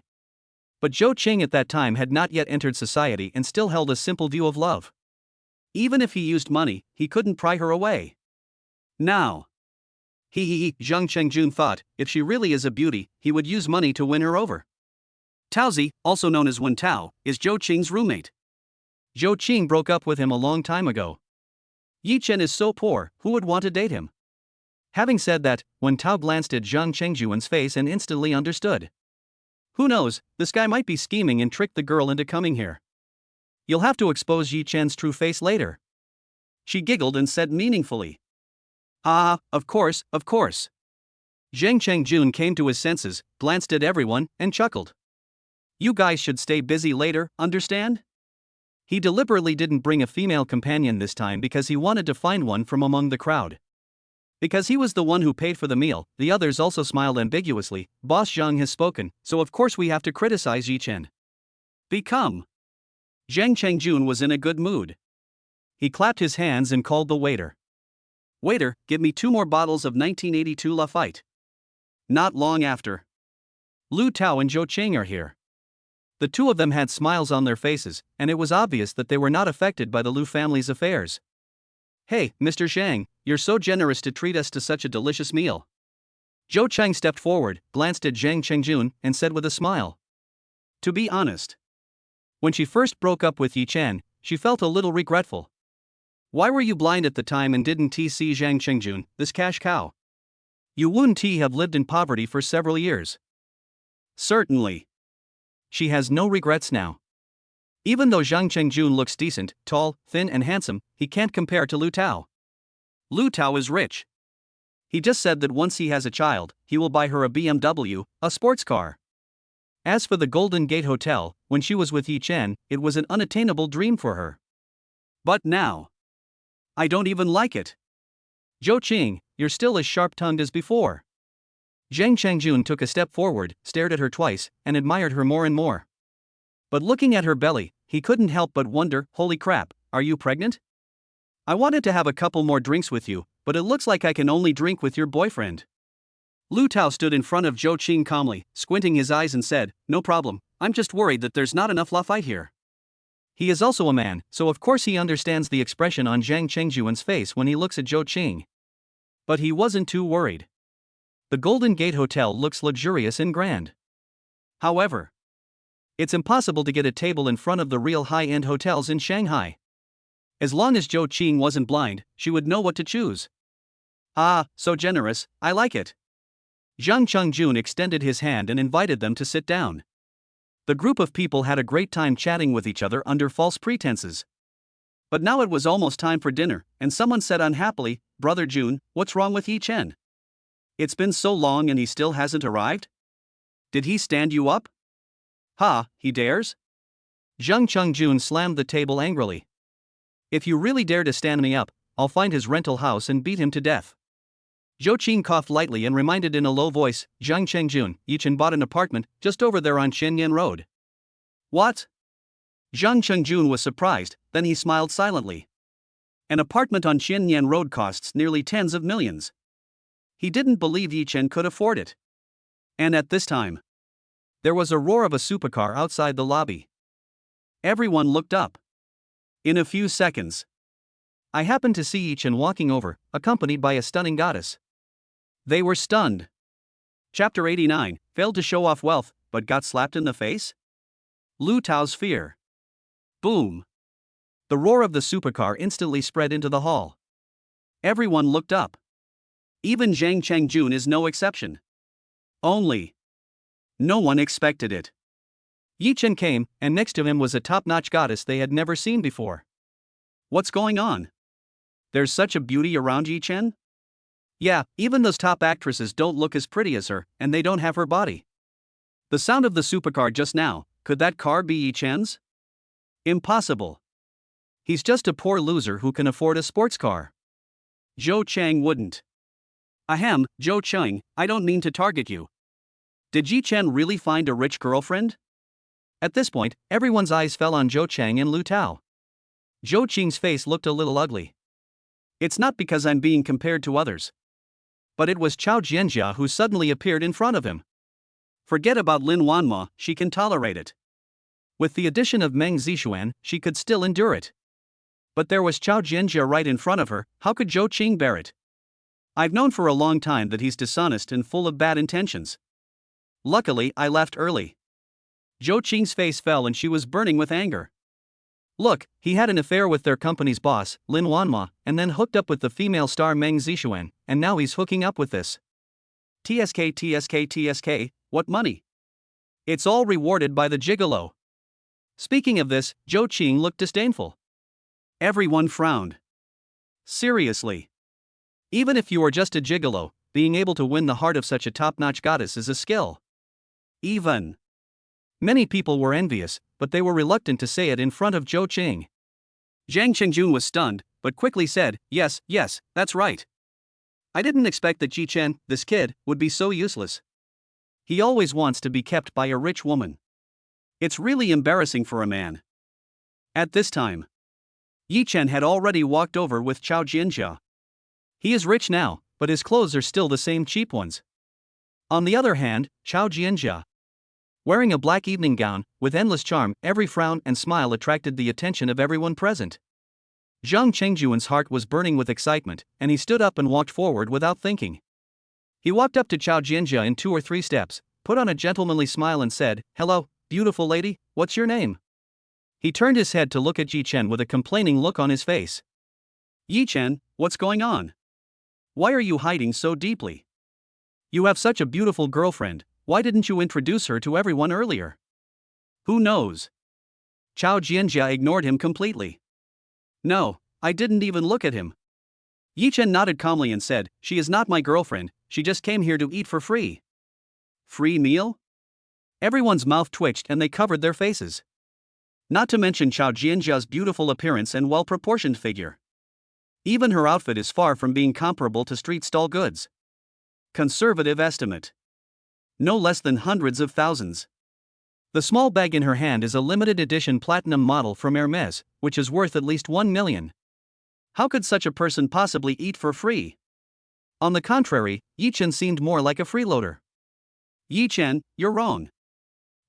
But Zhou Qing at that time had not yet entered society and still held a simple view of love. Even if he used money, he couldn't pry her away. Now, Zhang Chengjun thought, if she really is a beauty, he would use money to win her over. Taozi, also known as Wen Tao, is Zhou Qing's roommate. Zhou Qing broke up with him a long time ago. Yi Chen is so poor, who would want to date him? Having said that, Wen Tao glanced at Zhang Chengjun's face and instantly understood. Who knows, this guy might be scheming and tricked the girl into coming here. You'll have to expose Yi Chen's true face later. She giggled and said meaningfully. Ah, of course. Zhang Chengjun came to his senses, glanced at everyone, and chuckled. You guys should stay busy later, understand? He deliberately didn't bring a female companion this time because he wanted to find one from among the crowd. Because he was the one who paid for the meal, the others also smiled ambiguously. Boss Zhang has spoken, so of course we have to criticize Yi Chen. Become. Zhang Chengjun was in a good mood. He clapped his hands and called the waiter. Waiter, give me 2 more bottles of 1982 Lafite. Not long after, Lu Tao and Zhou Qing are here. The two of them had smiles on their faces, and it was obvious that they were not affected by the Lu family's affairs. Hey, Mr. Zhang, you're so generous to treat us to such a delicious meal. Zhou Chang stepped forward, glanced at Zhang Chengjun, and said with a smile. To be honest, when she first broke up with Yi Chen, she felt a little regretful. Why were you blind at the time and didn't see Zhang Chengjun, this cash cow? You wouldn't have lived in poverty for several years. Certainly. She has no regrets now. Even though Zhang Chengjun looks decent, tall, thin and handsome, he can't compare to Lu Tao. Lu Tao is rich. He just said that once he has a child, he will buy her a BMW, a sports car. As for the Golden Gate Hotel, when she was with Yi Chen, it was an unattainable dream for her. But now, I don't even like it. Zhou Qing, you're still as sharp-tongued as before. Zhang Chengjun took a step forward, stared at her twice, and admired her more and more. But looking at her belly, he couldn't help but wonder, holy crap, are you pregnant? I wanted to have a couple more drinks with you, but it looks like I can only drink with your boyfriend. Lu Tao stood in front of Zhou Qing calmly, squinting his eyes and said, no problem, I'm just worried that there's not enough Lafite here. He is also a man, so of course he understands the expression on Zhang Chengjun's face when he looks at Zhou Qing. But he wasn't too worried. The Golden Gate Hotel looks luxurious and grand. However, it's impossible to get a table in front of the real high-end hotels in Shanghai. As long as Zhou Qing wasn't blind, she would know what to choose. Ah, so generous, I like it. Zhang Chengjun extended his hand and invited them to sit down. The group of people had a great time chatting with each other under false pretenses. But now it was almost time for dinner, and someone said unhappily, Brother Jun, what's wrong with Yi Chen? It's been so long and he still hasn't arrived? Did he stand you up? Ha, he dares? Zhang Chengjun slammed the table angrily. If you really dare to stand me up, I'll find his rental house and beat him to death. Zhou Qing coughed lightly and reminded in a low voice, Zhang Chengjun, Yi Chen bought an apartment just over there on Qianyan Road. What? Zhang Chengjun was surprised, then he smiled silently. An apartment on Qianyan Road costs nearly tens of millions. He didn't believe Yi Chen could afford it. And at this time, there was a roar of a supercar outside the lobby. Everyone looked up. In a few seconds, I happened to see Yi Chen walking over, accompanied by a stunning goddess. They were stunned. Chapter 89, failed to show off wealth, but got slapped in the face? Lu Tao's fear. Boom. The roar of the supercar instantly spread into the hall. Everyone looked up. Even Zhang Chengjun is no exception. Only. No one expected it. Yi Chen came, and next to him was a top-notch goddess they had never seen before. What's going on? There's such a beauty around Yi Chen? Yeah, even those top actresses don't look as pretty as her, and they don't have her body. The sound of the supercar just now, could that car be Yi Chen's? Impossible. He's just a poor loser who can afford a sports car. Zhou Chang wouldn't. Ahem, Zhou Chang, I don't mean to target you. Did Yi Chen really find a rich girlfriend? At this point, everyone's eyes fell on Zhou Chang and Lu Tao. Zhou Qing's face looked a little ugly. It's not because I'm being compared to others. But it was Chao Jianjia who suddenly appeared in front of him. Forget about Lin Wanma, she can tolerate it. With the addition of Meng Zixuan, she could still endure it. But there was Chao Jianjia right in front of her, how could Zhou Qing bear it? I've known for a long time that he's dishonest and full of bad intentions. Luckily, I left early. Zhou Qing's face fell and she was burning with anger. Look, he had an affair with their company's boss, Lin Wanma, and then hooked up with the female star Meng Zixuan, and now he's hooking up with this. TSK, what money? It's all rewarded by the gigolo. Speaking of this, Zhou Qing looked disdainful. Everyone frowned. Seriously. Even if you are just a gigolo, being able to win the heart of such a top-notch goddess is a skill. Even. Many people were envious, but they were reluctant to say it in front of Zhou Qing. Zhang Chengjun was stunned, but quickly said, yes, that's right. I didn't expect that Yi Chen, this kid, would be so useless. He always wants to be kept by a rich woman. It's really embarrassing for a man. At this time, Yi Chen had already walked over with Chao Jianjia. He is rich now, but his clothes are still the same cheap ones. On the other hand, Chao Jianjia, wearing a black evening gown, with endless charm, every frown and smile attracted the attention of everyone present. Zhang Chengjuan's heart was burning with excitement, and he stood up and walked forward without thinking. He walked up to Chao Jianjia in 2 or 3 steps, put on a gentlemanly smile and said, "Hello, beautiful lady, what's your name?" He turned his head to look at Yi Chen with a complaining look on his face. Yi Chen, what's going on? Why are you hiding so deeply? You have such a beautiful girlfriend, why didn't you introduce her to everyone earlier? Who knows? Chao Jianjia ignored him completely. No, I didn't even look at him. Yi Chen nodded calmly and said, she is not my girlfriend, she just came here to eat for free. Free meal? Everyone's mouth twitched and they covered their faces. Not to mention Chao Jianjia's beautiful appearance and well-proportioned figure. Even her outfit is far from being comparable to street stall goods. Conservative estimate. No less than hundreds of thousands. The small bag in her hand is a limited edition platinum model from Hermes, which is worth at least 1 million. How could such a person possibly eat for free? On the contrary, Yi Chen seemed more like a freeloader. Yi Chen, you're wrong.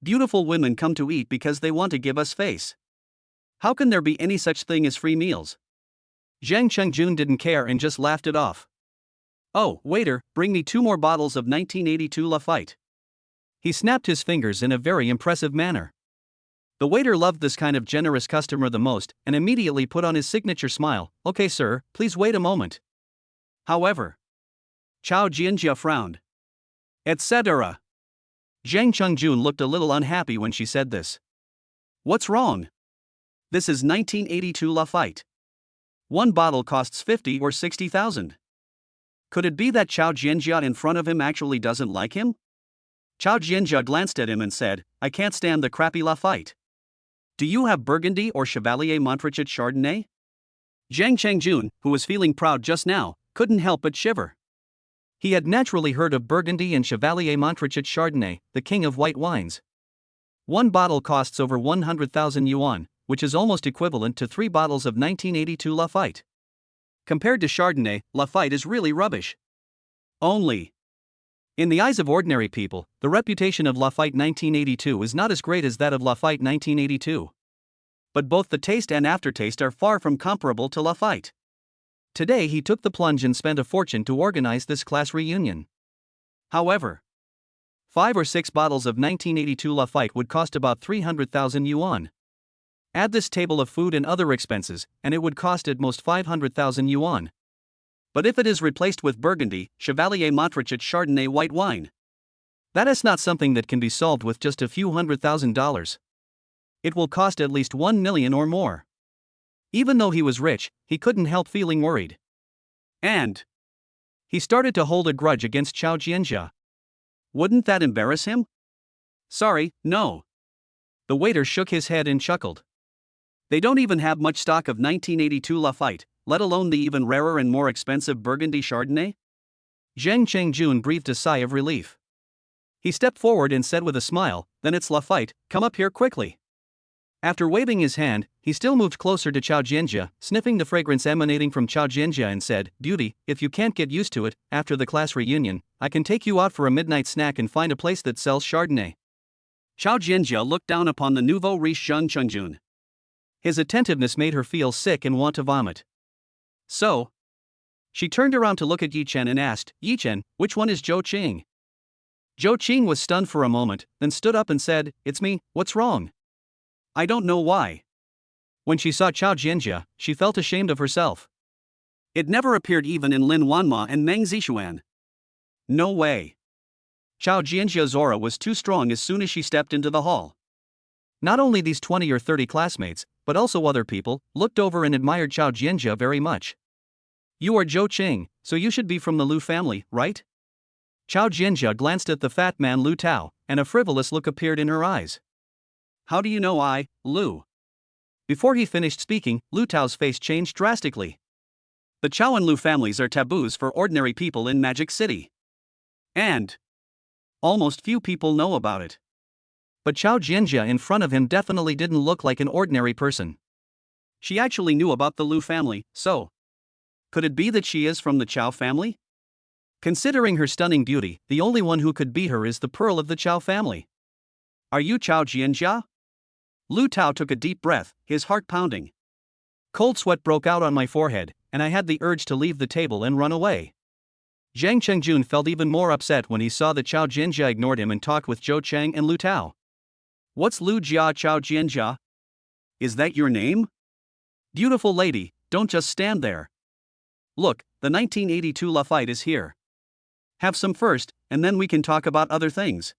Beautiful women come to eat because they want to give us face. How can there be any such thing as free meals? Zhang Chengjun didn't care and just laughed it off. Oh, waiter, bring me 2 more bottles of 1982 Lafite. He snapped his fingers in a very impressive manner. The waiter loved this kind of generous customer the most and immediately put on his signature smile. Okay sir, please wait a moment. However, Chao Jianjia frowned. Etc. Zhang Chengjun looked a little unhappy when she said this. What's wrong? This is 1982 Lafite. 1 bottle costs 50 or 60,000. Could it be that Chao Jianjia in front of him actually doesn't like him? Chao Jianjia glanced at him and said, I can't stand the crappy Lafite. Do you have Burgundy or Chevalier Montrachet Chardonnay? Zhang Chengjun, who was feeling proud just now, couldn't help but shiver. He had naturally heard of Burgundy and Chevalier Montrachet Chardonnay, the king of white wines. 1 bottle costs over 100,000 yuan, which is almost equivalent to 3 bottles of 1982 Lafite. Compared to Chardonnay, Lafite is really rubbish. Only. In the eyes of ordinary people, the reputation of Lafite 1982 is not as great as that of Lafite 1982. But both the taste and aftertaste are far from comparable to Lafite. Today he took the plunge and spent a fortune to organize this class reunion. However, 5 or 6 bottles of 1982 Lafite would cost about 300,000 yuan. Add this table of food and other expenses, and it would cost at most 500,000 yuan. But if it is replaced with Burgundy, Chevalier Montrachet Chardonnay white wine, that is not something that can be solved with just a few $100,000. It will cost at least 1 million or more. Even though he was rich, he couldn't help feeling worried. And he started to hold a grudge against Chao Jianjia. Wouldn't that embarrass him? Sorry, no. The waiter shook his head and chuckled. They don't even have much stock of 1982 Lafite, let alone the even rarer and more expensive Burgundy Chardonnay? Zhang Chengjun breathed a sigh of relief. He stepped forward and said with a smile, "Then it's Lafite, come up here quickly." After waving his hand, he still moved closer to Chao Jianjia, sniffing the fragrance emanating from Chao Jianjia and said, "Beauty, if you can't get used to it, after the class reunion, I can take you out for a midnight snack and find a place that sells Chardonnay." Chao Jianjia looked down upon the nouveau riche Zhang Chengjun. His attentiveness made her feel sick and want to vomit. So, she turned around to look at Yi Chen and asked, "Yi Chen, which one is Zhou Qing?" Zhou Qing was stunned for a moment, then stood up and said, "It's me, what's wrong?" I don't know why. When she saw Chao Jianjia, she felt ashamed of herself. It never appeared even in Lin Wanma and Meng Zixuan. No way. Chao Jianjia's aura was too strong as soon as she stepped into the hall. Not only these 20 or 30 classmates, but also other people, looked over and admired Chao Jianjia very much. "You are Zhou Qing, so you should be from the Lu family, right?" Chao Jianjia glanced at the fat man Lu Tao, and a frivolous look appeared in her eyes. "How do you know I, Lu?" Before he finished speaking, Lu Tao's face changed drastically. The Chao and Lu families are taboos for ordinary people in Magic City. And almost few people know about it. But Chao Jianjia in front of him definitely didn't look like an ordinary person. She actually knew about the Lu family, so could it be that she is from the Chao family? Considering her stunning beauty, the only one who could beat her is the pearl of the Chao family. "Are you Chao Jianjia?" Lu Tao took a deep breath, his heart pounding. Cold sweat broke out on my forehead, and I had the urge to leave the table and run away. Zhang Chengjun felt even more upset when he saw that Chao Jianjia ignored him and talked with Zhou Cheng and Lu Tao. "What's Lu Jia Chao Jianjia? Is that your name? Beautiful lady, don't just stand there. Look, the 1982 Lafite is here. Have some first, and then we can talk about other things."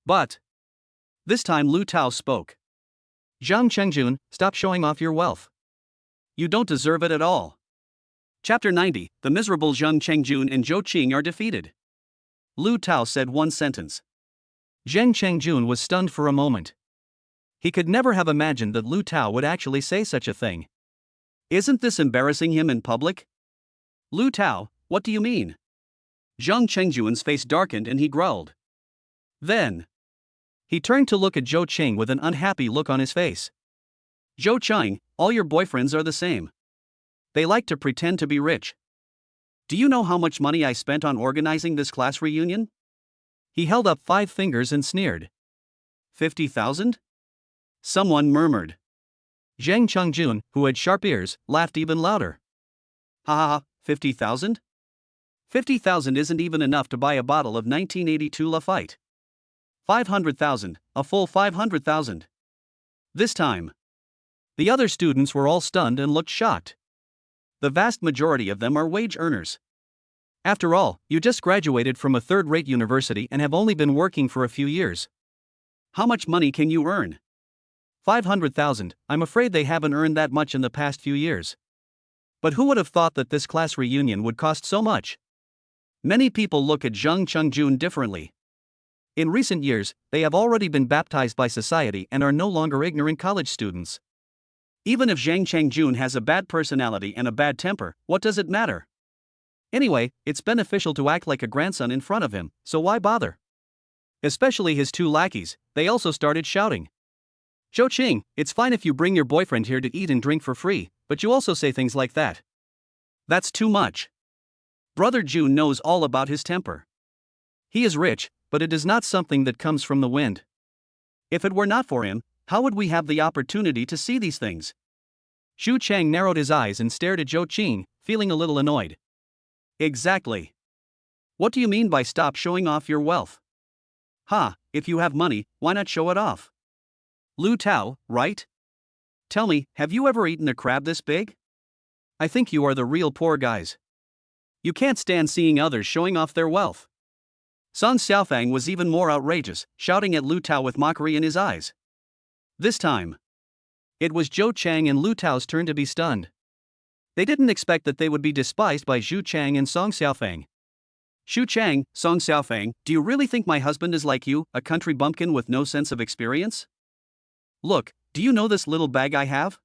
But this time Lu Tao spoke. "Zhang Chengjun, stop showing off your wealth. You don't deserve it at all." Chapter 90, the miserable Zhang Chengjun and Zhou Qing are defeated. Lu Tao said one sentence. Zhang Chengjun was stunned for a moment. He could never have imagined that Lu Tao would actually say such a thing. Isn't this embarrassing him in public? "Lu Tao, what do you mean?" Zhang Chengjun's face darkened and he growled. Then he turned to look at Zhou Qing with an unhappy look on his face. "Zhou Qing, all your boyfriends are the same. They like to pretend to be rich. Do you know how much money I spent on organizing this class reunion?" He held up 5 fingers and sneered. 50,000? Someone murmured. Zhang Chengjun, who had sharp ears, laughed even louder. "Ha ha ha, 50,000? 50,000 isn't even enough to buy a bottle of 1982 Lafite. 500,000, a full 500,000. This time." The other students were all stunned and looked shocked. The vast majority of them are wage earners. After all, you just graduated from a third-rate university and have only been working for a few years. How much money can you earn? 500,000, I'm afraid they haven't earned that much in the past few years. But who would have thought that this class reunion would cost so much? Many people look at Zhang Chengjun differently. In recent years, they have already been baptized by society and are no longer ignorant college students. Even if Zhang Chengjun has a bad personality and a bad temper, what does it matter? Anyway, it's beneficial to act like a grandson in front of him, so why bother? Especially his 2 lackeys, they also started shouting. "Zhou Qing, it's fine if you bring your boyfriend here to eat and drink for free, but you also say things like that. That's too much. Brother June knows all about his temper. He is rich, but it is not something that comes from the wind. If it were not for him, how would we have the opportunity to see these things? Xu Chang narrowed his eyes and stared at Zhou Qing, feeling a little annoyed. Exactly. What do you mean by stop showing off your wealth? If you have money, why not show it off? Lu Tao, right? Tell me, have you ever eaten a crab this big? I think you are the real poor guys. You can't stand seeing others showing off their wealth. Song Xiaofang was even more outrageous, shouting at Lu Tao with mockery in his eyes. This time, it was Zhou Chang and Lu Tao's turn to be stunned. They didn't expect that they would be despised by Zhu Chang and Song Xiaofang. Xu Chang, Song Xiaofang, do you really think my husband is like you, a country bumpkin with no sense of experience? Look, do you know this little bag I have?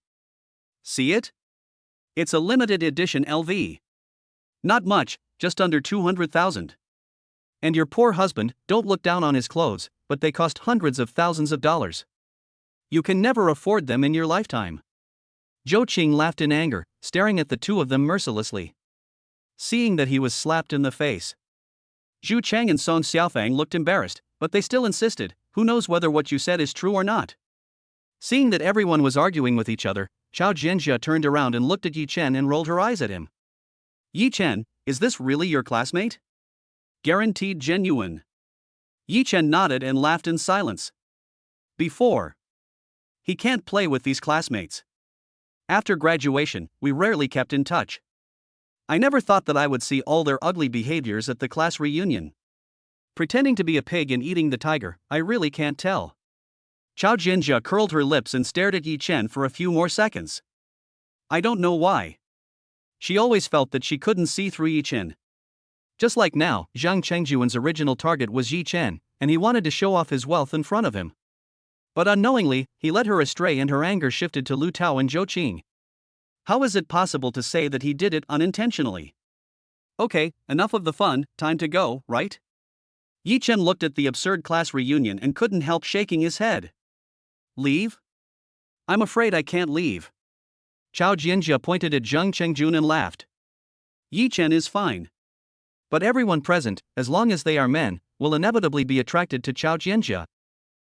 See it? It's a limited edition LV. Not much, just under 200,000. And your poor husband, don't look down on his clothes, but they cost hundreds of thousands of dollars. You can never afford them in your lifetime. Zhou Qing laughed in anger, staring at the two of them mercilessly. Seeing that he was slapped in the face, Zhu Chang and Song Xiaofang looked embarrassed, but they still insisted, who knows whether what you said is true or not. Seeing that everyone was arguing with each other, Chao Jianjia turned around and looked at Yi Chen and rolled her eyes at him. Yi Chen, is this really your classmate? Guaranteed genuine. Yi Chen nodded and laughed in silence. Before. He can't play with these classmates. After graduation, we rarely kept in touch. I never thought that I would see all their ugly behaviors at the class reunion. Pretending to be a pig and eating the tiger, I really can't tell. Chao Jianjia curled her lips and stared at Yi Chen for a few more seconds. I don't know why. She always felt that she couldn't see through Yi Chen. Just like now, Zhang Chengjuan's original target was Yi Chen, and he wanted to show off his wealth in front of him. But unknowingly, he led her astray and her anger shifted to Lu Tao and Zhou Qing. How is it possible to say that he did it unintentionally? Okay, enough of the fun, time to go, right? Yi Chen looked at the absurd class reunion and couldn't help shaking his head. Leave? I'm afraid I can't leave. Chao Jianjia pointed at Zhang Chengjun and laughed. Yi Chen is fine. But everyone present, as long as they are men, will inevitably be attracted to Chao Jianjia.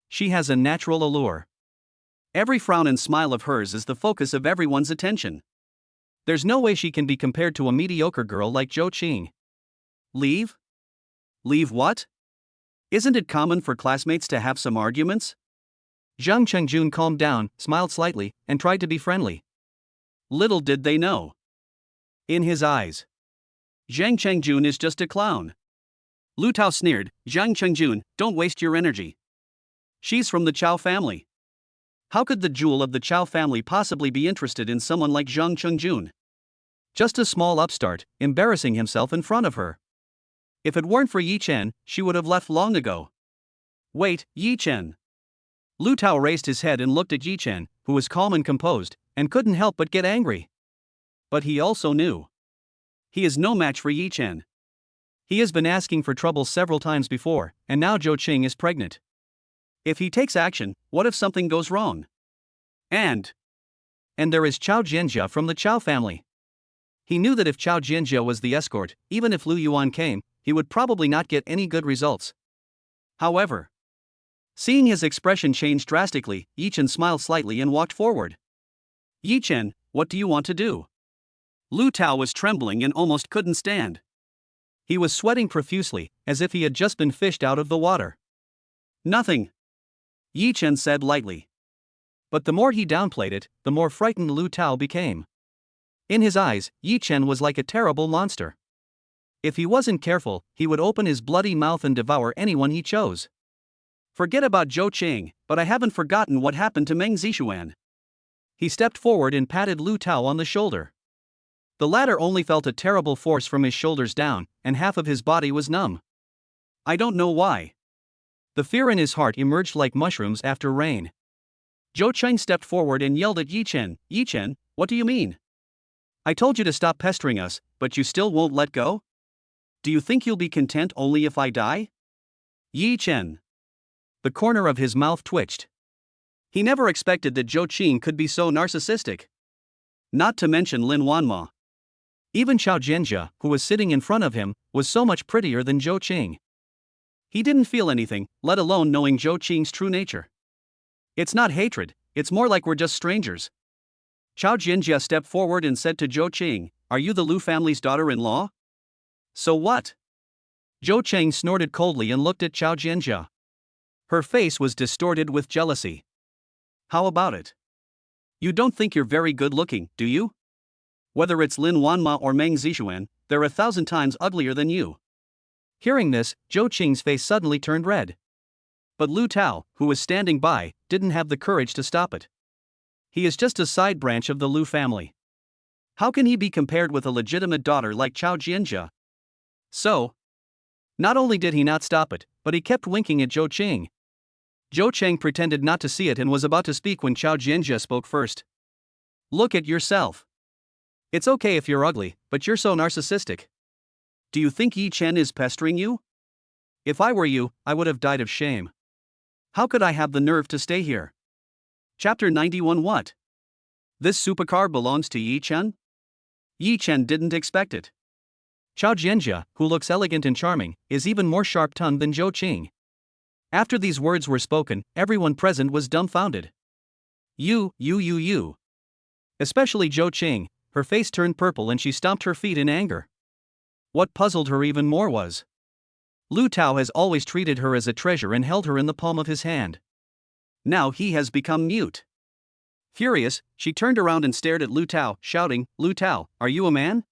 She has a natural allure. Every frown and smile of hers is the focus of everyone's attention. There's no way she can be compared to a mediocre girl like Zhou Qing. Leave? Leave what? Isn't it common for classmates to have some arguments? Zhang Chengjun calmed down, smiled slightly, and tried to be friendly. Little did they know. In his eyes, Zhang Chengjun is just a clown. Lu Tao sneered, Zhang Chengjun, don't waste your energy. She's from the Chao family. How could the jewel of the Chao family possibly be interested in someone like Zhang Chengjun? Just a small upstart, embarrassing himself in front of her. If it weren't for Yi Chen, she would have left long ago. Wait, Yi Chen. Lu Tao raised his head and looked at Yi Chen, who was calm and composed, and couldn't help but get angry. But he also knew. He is no match for Yi Chen. He has been asking for trouble several times before, and now Zhou Qing is pregnant. If he takes action, what if something goes wrong? And there is Chao Jianjia from the Chao family. He knew that if Chao Jianjia was the escort, even if Lu Yuan came, he would probably not get any good results. However, seeing his expression change drastically, Yi Chen smiled slightly and walked forward. Yi Chen, what do you want to do? Lu Tao was trembling and almost couldn't stand. He was sweating profusely, as if he had just been fished out of the water. Nothing. Yi Chen said lightly. But the more he downplayed it, the more frightened Lu Tao became. In his eyes, Yi Chen was like a terrible monster. If he wasn't careful, he would open his bloody mouth and devour anyone he chose. Forget about Zhou Qing, but I haven't forgotten what happened to Meng Zixuan. He stepped forward and patted Lu Tao on the shoulder. The latter only felt a terrible force from his shoulders down, and half of his body was numb. I don't know why. The fear in his heart emerged like mushrooms after rain. Zhou Cheng stepped forward and yelled at Yi Chen, Yi Chen, what do you mean? I told you to stop pestering us, but you still won't let go? Do you think you'll be content only if I die? Yi Chen. The corner of his mouth twitched. He never expected that Zhou Qing could be so narcissistic. Not to mention Lin Wanma. Even Chao Jianjia, who was sitting in front of him, was so much prettier than Zhou Qing. He didn't feel anything, let alone knowing Zhou Qing's true nature. It's not hatred, it's more like we're just strangers. Chao Jianjia stepped forward and said to Zhou Qing, "Are you the Lu family's daughter-in-law?" "So what?" Zhou Qing snorted coldly and looked at Chao Jianjia. Her face was distorted with jealousy. "How about it? You don't think you're very good-looking, do you? Whether it's Lin Wanma or Meng Zixuan, they're 1,000 times uglier than you." Hearing this, Zhou Qing's face suddenly turned red. But Lu Tao, who was standing by, didn't have the courage to stop it. He is just a side branch of the Lu family. How can he be compared with a legitimate daughter like Chao Jianjia? So, not only did he not stop it, but he kept winking at Zhou Qing. Zhou Qing pretended not to see it and was about to speak when Chao Jianjia spoke first. "Look at yourself. It's okay if you're ugly, but you're so narcissistic. Do you think Yi Chen is pestering you? If I were you, I would have died of shame. How could I have the nerve to stay here?" Chapter 91. What? This supercar belongs to Yi Chen? Yi Chen didn't expect it. Chao Jianjia, who looks elegant and charming, is even more sharp-tongued than Zhou Qing. After these words were spoken, everyone present was dumbfounded. You. Especially Zhou Qing, her face turned purple and she stomped her feet in anger. What puzzled her even more was Lu Tao has always treated her as a treasure and held her in the palm of his hand. Now he has become mute. Furious, she turned around and stared at Lu Tao, shouting, "Lu Tao, are you a man?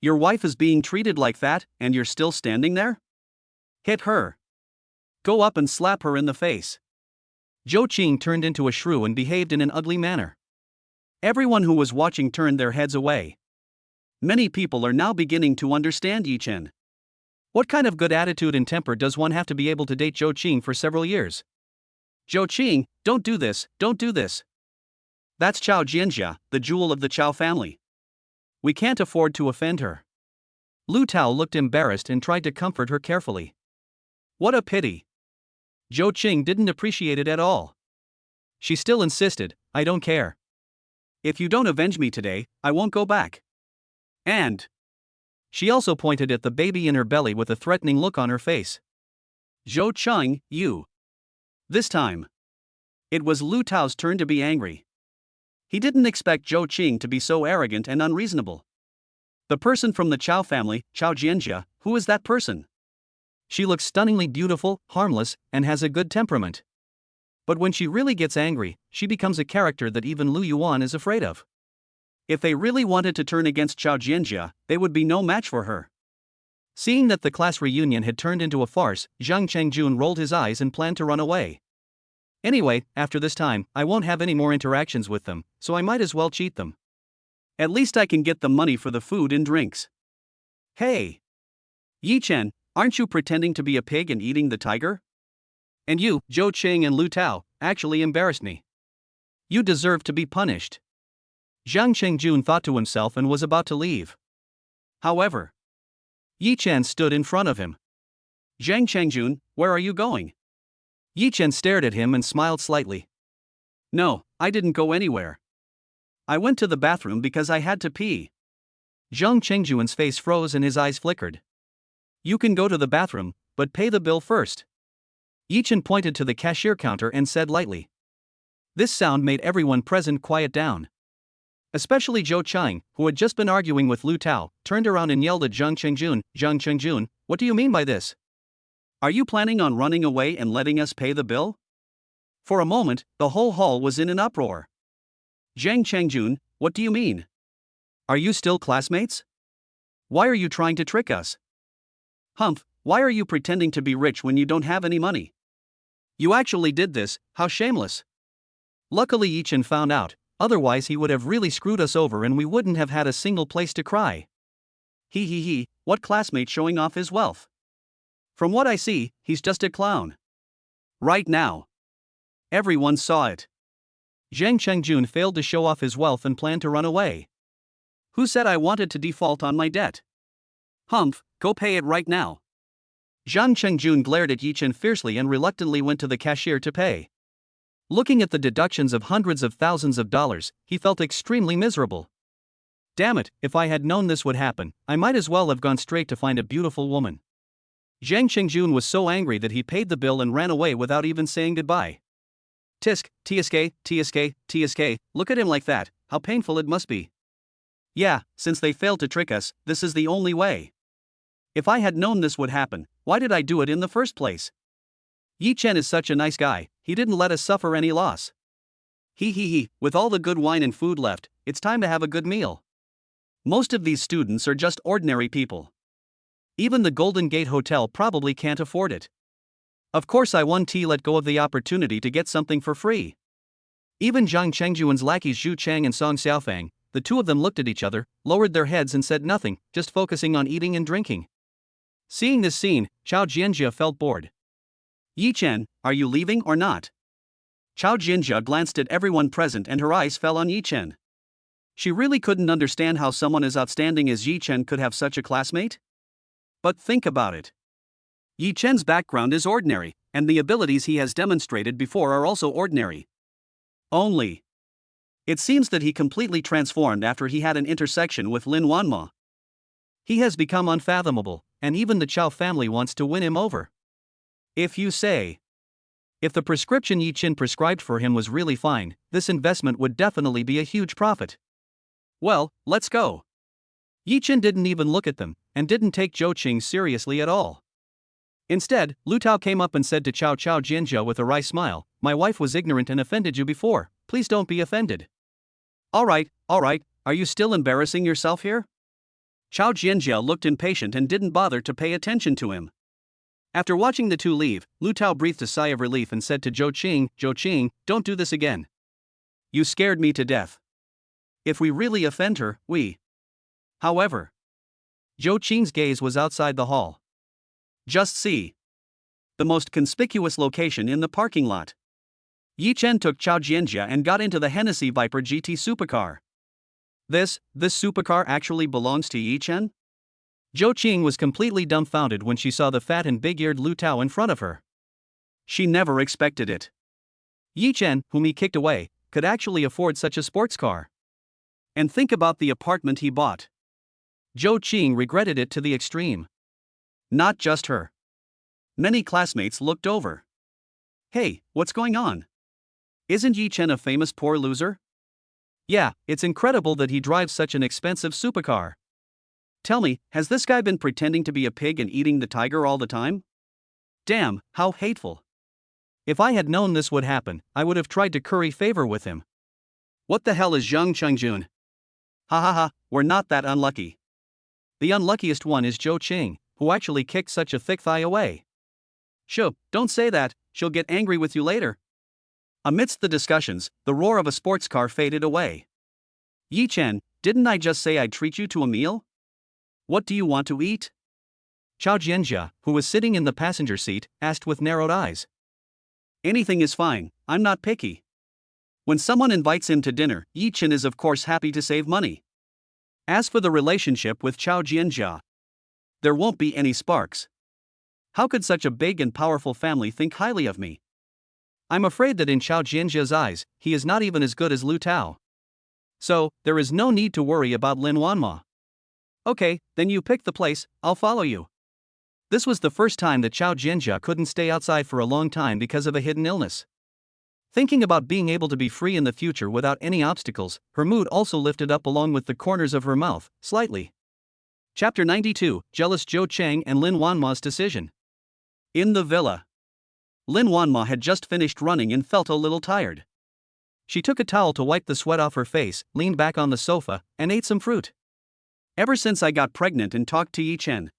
Your wife is being treated like that, and you're still standing there? Hit her. Go up and slap her in the face." Zhou Qing turned into a shrew and behaved in an ugly manner. Everyone who was watching turned their heads away. Many people are now beginning to understand Yi Chen. What kind of good attitude and temper does one have to be able to date Zhou Qing for several years? "Zhou Qing, don't do this, don't do this. That's Chao Jianjia, the jewel of the Chao family. We can't afford to offend her." Lu Tao looked embarrassed and tried to comfort her carefully. "What a pity." Zhou Qing didn't appreciate it at all. She still insisted, "I don't care. If you don't avenge me today, I won't go back." And she also pointed at the baby in her belly with a threatening look on her face. "Zhou Qing, you." This time, it was Lu Tao's turn to be angry. He didn't expect Zhou Qing to be so arrogant and unreasonable. The person from the Chao family, Chao Jianjia, who is that person? She looks stunningly beautiful, harmless, and has a good temperament. But when she really gets angry, she becomes a character that even Lu Yuan is afraid of. If they really wanted to turn against Chao Jianjia, they would be no match for her. Seeing that the class reunion had turned into a farce, Zhang Chengjun rolled his eyes and planned to run away. Anyway, after this time, I won't have any more interactions with them, so I might as well cheat them. At least I can get the money for the food and drinks. Hey! Yi Chen, aren't you pretending to be a pig and eating the tiger? And you, Zhou Qing and Lu Tao, actually embarrassed me. You deserve to be punished. Zhang Chengjun thought to himself and was about to leave. However, Yi Chen stood in front of him. "Zhang Chengjun, where are you going?" Yi Chen stared at him and smiled slightly. "No, I didn't go anywhere. I went to the bathroom because I had to pee." Zhang Chengjun's face froze and his eyes flickered. "You can go to the bathroom, but pay the bill first." Yi Chen pointed to the cashier counter and said lightly. This sound made everyone present quiet down. Especially Zhou Qing, who had just been arguing with Lu Tao, turned around and yelled at Zhang Chengjun, "Zhang Chengjun, what do you mean by this? Are you planning on running away and letting us pay the bill?" For a moment, the whole hall was in an uproar. "Zhang Chengjun, what do you mean? Are you still classmates? Why are you trying to trick us? Humph, why are you pretending to be rich when you don't have any money? You actually did this, how shameless." Luckily Yi Chen found out, otherwise he would have really screwed us over and we wouldn't have had a single place to cry. He, what classmate showing off his wealth? From what I see, he's just a clown. Right now. Everyone saw it. Zhang Chengjun failed to show off his wealth and planned to run away. Who said I wanted to default on my debt? Humph, go pay it right now. Zhang Chengjun glared at Yi Chen fiercely and reluctantly went to the cashier to pay. Looking at the deductions of hundreds of thousands of dollars, he felt extremely miserable. Damn it, if I had known this would happen, I might as well have gone straight to find a beautiful woman. Zhang Qingjun was so angry that he paid the bill and ran away without even saying goodbye. Tisk, TSK, TSK, TSK, look at him like that, how painful it must be. Yeah, since they failed to trick us, this is the only way. If I had known this would happen, why did I do it in the first place? Yi Chen is such a nice guy, he didn't let us suffer any loss. He, with all the good wine and food left, it's time to have a good meal. Most of these students are just ordinary people. Even the Golden Gate Hotel probably can't afford it. Of course I let go of the opportunity to get something for free. Even Zhang Chengjuan's lackeys Zhu Chang and Song Xiaofang, the two of them looked at each other, lowered their heads and said nothing, just focusing on eating and drinking. Seeing this scene, Chao Jianjia felt bored. Yi Chen, are you leaving or not? Chao Jianjia glanced at everyone present and her eyes fell on Yi Chen. She really couldn't understand how someone as outstanding as Yi Chen could have such a classmate. But think about it. Yi Chen's background is ordinary, and the abilities he has demonstrated before are also ordinary. Only, it seems that he completely transformed after he had an intersection with Lin Wanma. He has become unfathomable, and even the Chao family wants to win him over. If the prescription Yi Chen prescribed for him was really fine, this investment would definitely be a huge profit. Well, let's go. Yi Chen didn't even look at them, and didn't take Zhou Qing seriously at all. Instead, Lu Tao came up and said to Chao Jianjia with a wry smile, "My wife was ignorant and offended you before, please don't be offended." Alright, are you still embarrassing yourself here? Chao Jianjia looked impatient and didn't bother to pay attention to him. After watching the two leave, Lu Tao breathed a sigh of relief and said to Zhou Qing, don't do this again. You scared me to death. If we really offend her, However, Zhou Qing's gaze was outside the hall. Just see. The most conspicuous location in the parking lot. Yi Chen took Chao Jianjia and got into the Hennessy Viper GT supercar. This supercar actually belongs to Yi Chen? Zhou Qing was completely dumbfounded when she saw the fat and big-eared Lu Tao in front of her. She never expected it. Yi Chen, whom he kicked away, could actually afford such a sports car. And think about the apartment he bought. Zhou Qing regretted it to the extreme. Not just her. Many classmates looked over. Hey, what's going on? Isn't Yi Chen a famous poor loser? Yeah, it's incredible that he drives such an expensive supercar. Tell me, has this guy been pretending to be a pig and eating the tiger all the time? Damn, how hateful. If I had known this would happen, I would have tried to curry favor with him. What the hell is Zhang Chengjian? Ha, we're not that unlucky. The unluckiest one is Zhou Qing, who actually kicked such a thick thigh away. Shoo, don't say that, she'll get angry with you later. Amidst the discussions, the roar of a sports car faded away. Yi Chen, didn't I just say I'd treat you to a meal? What do you want to eat? Chao Jianjia, who was sitting in the passenger seat, asked with narrowed eyes. Anything is fine, I'm not picky. When someone invites him to dinner, Yi Chen is of course happy to save money. As for the relationship with Chao Jianjia, there won't be any sparks. How could such a big and powerful family think highly of me? I'm afraid that in Chao Jianjia's eyes, he is not even as good as Lu Tao. So, there is no need to worry about Lin Wanma. Okay, then you pick the place, I'll follow you. This was the first time that Chao Jianjia couldn't stay outside for a long time because of a hidden illness. Thinking about being able to be free in the future without any obstacles, her mood also lifted up along with the corners of her mouth, slightly. Chapter 92, Jealous Zhou Cheng and Lin Wanma's Decision. In the villa. Lin Wanma had just finished running and felt a little tired. She took a towel to wipe the sweat off her face, leaned back on the sofa, and ate some fruit. Ever since I got pregnant and talked to Yi Chen,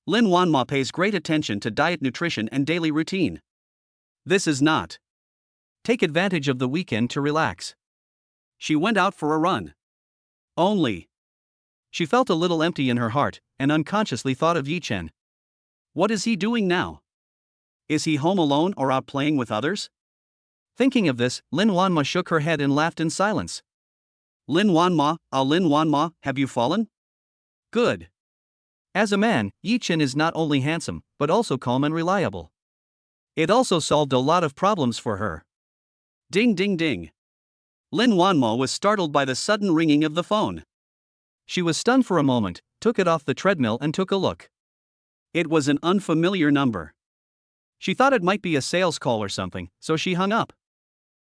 Lin Wanma pays great attention to diet, nutrition, and daily routine. This is not. Take advantage of the weekend to relax. She went out for a run. Only. She felt a little empty in her heart, and unconsciously thought of Yi Chen. What is he doing now? Is he home alone or out playing with others? Thinking of this, Lin Wanma shook her head and laughed in silence. Lin Wanma, have you fallen? Good. As a man, Yi Chen is not only handsome, but also calm and reliable. It also solved a lot of problems for her. Ding ding ding. Lin Wanma was startled by the sudden ringing of the phone. She was stunned for a moment, took it off the treadmill and took a look. It was an unfamiliar number. She thought it might be a sales call or something, so she hung up.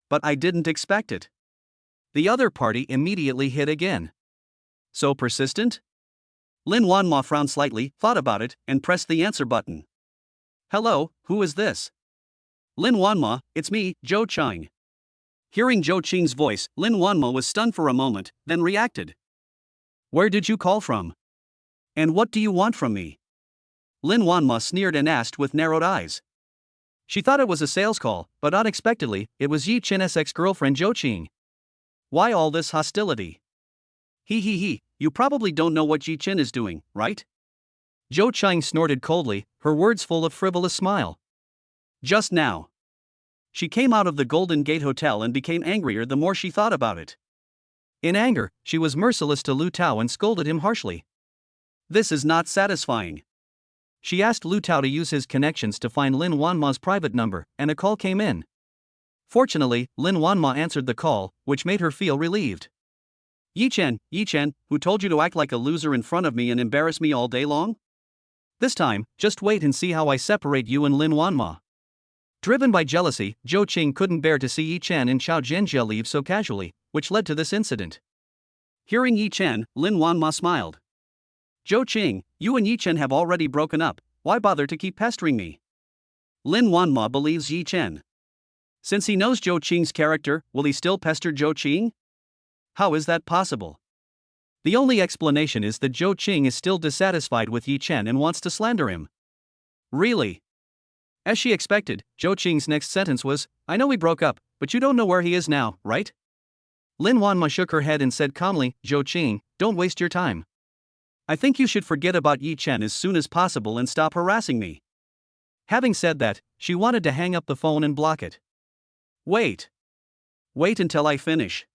But I didn't expect it. The other party immediately hit again. So persistent? Lin Wanma frowned slightly, thought about it, and pressed the answer button. Hello, who is this? Lin Wanma, it's me, Zhou Cheng. Hearing Zhou Qing's voice, Lin Wanma was stunned for a moment, then reacted. Where did you call from? And what do you want from me? Lin Wanma sneered and asked with narrowed eyes. She thought it was a sales call, but unexpectedly, it was Yi Chen's ex-girlfriend Zhou Qing. Why all this hostility? He, you probably don't know what Yi Chen is doing, right? Zhou Cheng snorted coldly, her words full of frivolous smile. Just now. She came out of the Golden Gate Hotel and became angrier the more she thought about it. In anger, she was merciless to Lu Tao and scolded him harshly. This is not satisfying. She asked Lu Tao to use his connections to find Lin Wanma's private number, and a call came in. Fortunately, Lin Wanma answered the call, which made her feel relieved. Yi Chen, who told you to act like a loser in front of me and embarrass me all day long? This time, just wait and see how I separate you and Lin Wanma. Driven by jealousy, Zhou Qing couldn't bear to see Yi Chen and Chao Jianjia leave so casually, which led to this incident. Hearing Yi Chen, Lin Wanma smiled. Zhou Qing, you and Yi Chen have already broken up, why bother to keep pestering me? Lin Wanma believes Yi Chen. Since he knows Zhou Qing's character, will he still pester Zhou Qing? How is that possible? The only explanation is that Zhou Qing is still dissatisfied with Yi Chen and wants to slander him. Really? As she expected, Zhou Qing's next sentence was, I know we broke up, but you don't know where he is now, right? Lin Wanma shook her head and said calmly, Zhou Qing, don't waste your time. I think you should forget about Yi Chen as soon as possible and stop harassing me. Having said that, she wanted to hang up the phone and block it. Wait until I finish.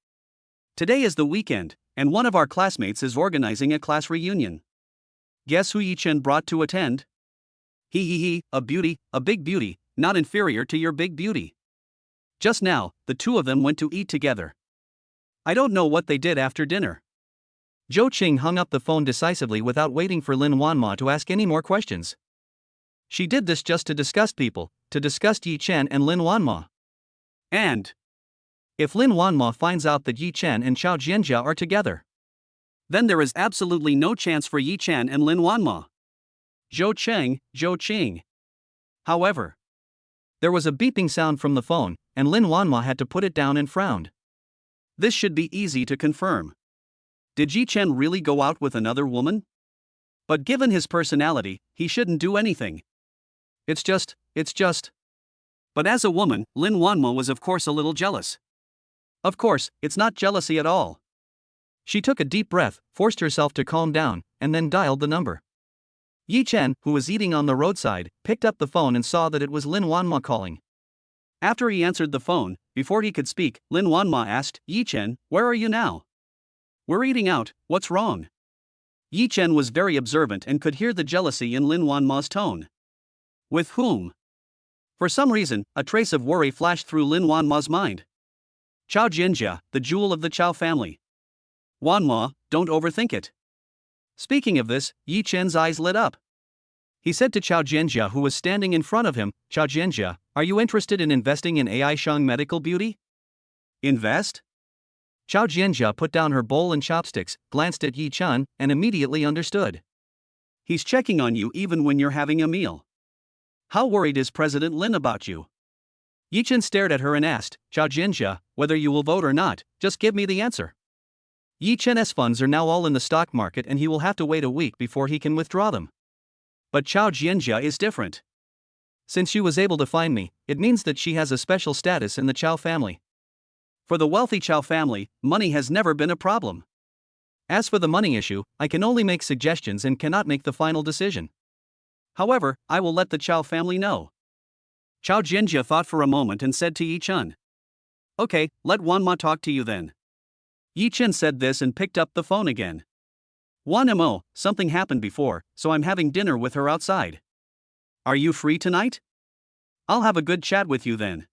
Today is the weekend, and one of our classmates is organizing a class reunion. Guess who Yi Chen brought to attend? He, a beauty, a big beauty, not inferior to your big beauty. Just now, the two of them went to eat together. I don't know what they did after dinner. Zhou Qing hung up the phone decisively without waiting for Lin Wanma to ask any more questions. She did this just to disgust people, to disgust Yi Chen and Lin Wanma. And if Lin Wanma finds out that Yi Chen and Chao Jianjia are together, then there is absolutely no chance for Yi Chen and Lin Wanma. Zhou Qing. However, there was a beeping sound from the phone, and Lin Wanma had to put it down and frowned. This should be easy to confirm. Did Yi Chen really go out with another woman? But given his personality, he shouldn't do anything. It's just. But as a woman, Lin Wanma was of course a little jealous. Of course, it's not jealousy at all. She took a deep breath, forced herself to calm down, and then dialed the number. Yi Chen, who was eating on the roadside, picked up the phone and saw that it was Lin Wanma calling. After he answered the phone, before he could speak, Lin Wanma asked, Yi Chen, where are you now? We're eating out, what's wrong? Yi Chen was very observant and could hear the jealousy in Lin Wanma's tone. With whom? For some reason, a trace of worry flashed through Lin Wanma's mind. Chao Jianjia, the jewel of the Chao family. Wanma, don't overthink it. Speaking of this, Yi Chen's eyes lit up. He said to Chao Jianjia, who was standing in front of him, Chao Jianjia, are you interested in investing in AI Shang Medical Beauty? Invest? Chao Jianjia put down her bowl and chopsticks, glanced at Yi Chen, and immediately understood. He's checking on you even when you're having a meal. How worried is President Lin about you? Yi Chen stared at her and asked, Chao Jianjia, whether you will vote or not, just give me the answer. Yi Chen's funds are now all in the stock market and he will have to wait a week before he can withdraw them. But Chao Jianjia is different. Since she was able to find me, it means that she has a special status in the Chao family. For the wealthy Chao family, money has never been a problem. As for the money issue, I can only make suggestions and cannot make the final decision. However, I will let the Chao family know. Chao Jianjia thought for a moment and said to Yi Chen. Okay, let Wanma talk to you then. Yi Chen said this and picked up the phone again. 1mo, something happened before, so I'm having dinner with her outside. Are you free tonight? I'll have a good chat with you then.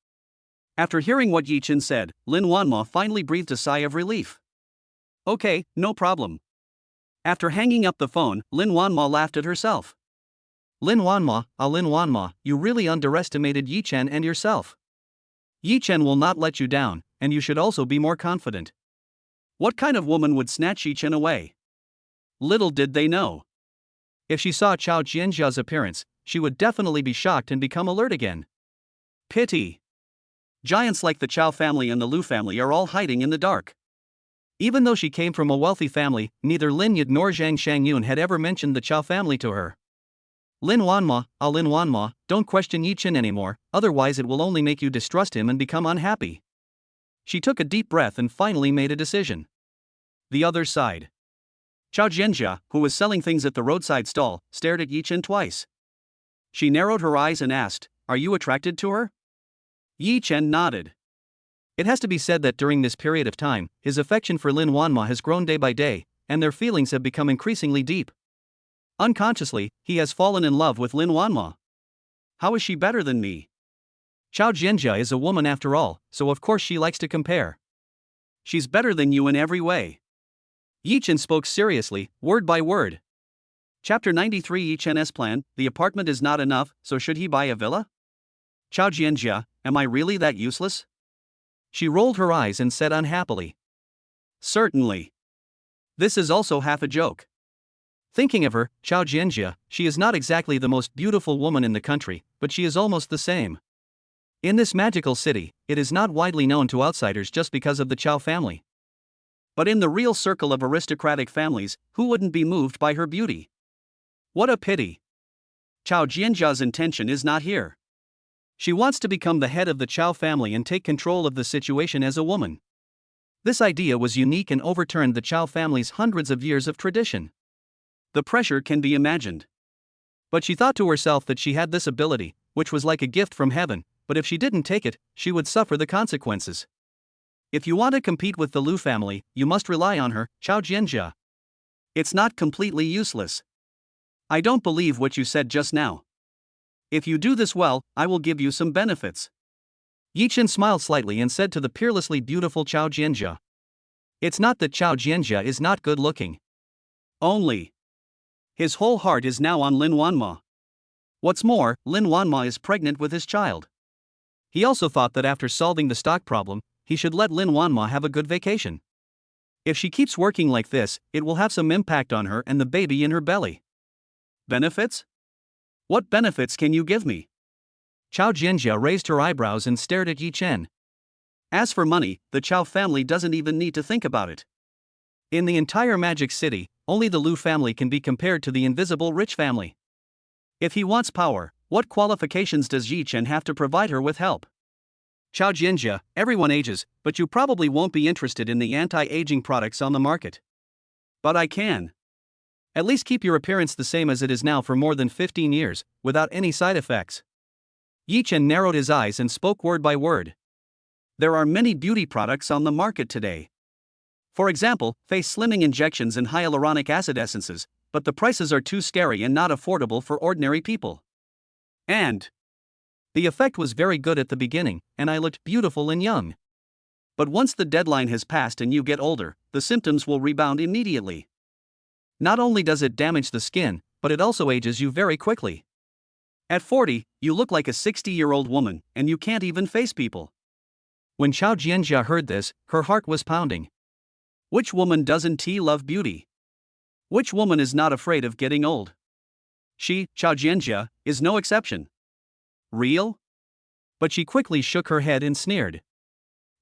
After hearing what Yi Chen said, Lin Wanma finally breathed a sigh of relief. Okay, no problem. After hanging up the phone, Lin Wanma laughed at herself. Lin Wanma, you really underestimated Yi Chen and yourself. Yi Chen will not let you down, and you should also be more confident. What kind of woman would snatch Yi Chen away? Little did they know. If she saw Chao Jianjia's appearance, she would definitely be shocked and become alert again. Pity. Giants like the Chao family and the Lu family are all hiding in the dark. Even though she came from a wealthy family, neither Lin Yud nor Zhang Shangyun had ever mentioned the Chao family to her. Lin Wanma, don't question Yi Chen anymore, otherwise it will only make you distrust him and become unhappy. She took a deep breath and finally made a decision. The other side. Chao Jianjia, who was selling things at the roadside stall, stared at Yi Chen twice. She narrowed her eyes and asked, "Are you attracted to her?" Yi Chen nodded. It has to be said that during this period of time, his affection for Lin Wanma has grown day by day, and their feelings have become increasingly deep. Unconsciously, he has fallen in love with Lin Wanma. How is she better than me? Chao Jianjia is a woman after all, so of course she likes to compare. She's better than you in every way. Yi Chen spoke seriously, word by word. Chapter 93 Yi Chen's plan, the apartment is not enough, so should he buy a villa? Chao Jianjia, am I really that useless? She rolled her eyes and said unhappily. Certainly. This is also half a joke. Thinking of her, Chao Jianjia, she is not exactly the most beautiful woman in the country, but she is almost the same. In this magical city, it is not widely known to outsiders just because of the Chao family. But in the real circle of aristocratic families, who wouldn't be moved by her beauty? What a pity. Chao Jianjia's intention is not here. She wants to become the head of the Chao family and take control of the situation as a woman. This idea was unique and overturned the Chao family's hundreds of years of tradition. The pressure can be imagined. But she thought to herself that she had this ability, which was like a gift from heaven, but if she didn't take it, she would suffer the consequences. If you want to compete with the Lu family, you must rely on her, Chao Jianjia. It's not completely useless. I don't believe what you said just now. If you do this well, I will give you some benefits. Yi Chen smiled slightly and said to the peerlessly beautiful Chao Jianjia. It's not that Chao Jianjia is not good looking. Only. His whole heart is now on Lin Wanma. What's more, Lin Wanma is pregnant with his child. He also thought that after solving the stock problem, he should let Lin Wanma have a good vacation. If she keeps working like this, it will have some impact on her and the baby in her belly. Benefits? What benefits can you give me? Chao Jianjia raised her eyebrows and stared at Yi Chen. As for money, the Chao family doesn't even need to think about it. In the entire Magic City, only the Lu family can be compared to the invisible rich family. If he wants power, what qualifications does Yi Chen have to provide her with help? Chao Jianjia, everyone ages, but you probably won't be interested in the anti-aging products on the market. But I can. At least keep your appearance the same as it is now for more than 15 years, without any side effects. Yi Chen narrowed his eyes and spoke word by word. There are many beauty products on the market today. For example, face slimming injections and hyaluronic acid essences, but the prices are too scary and not affordable for ordinary people. And the effect was very good at the beginning, and I looked beautiful and young. But once the deadline has passed and you get older, the symptoms will rebound immediately. Not only does it damage the skin, but it also ages you very quickly. At 40, you look like a 60-year-old woman, and you can't even face people. When Chao Jianjia heard this, her heart was pounding. Which woman doesn't love beauty? Which woman is not afraid of getting old? She, Chao Jianjia, is no exception. Real? But she quickly shook her head and sneered.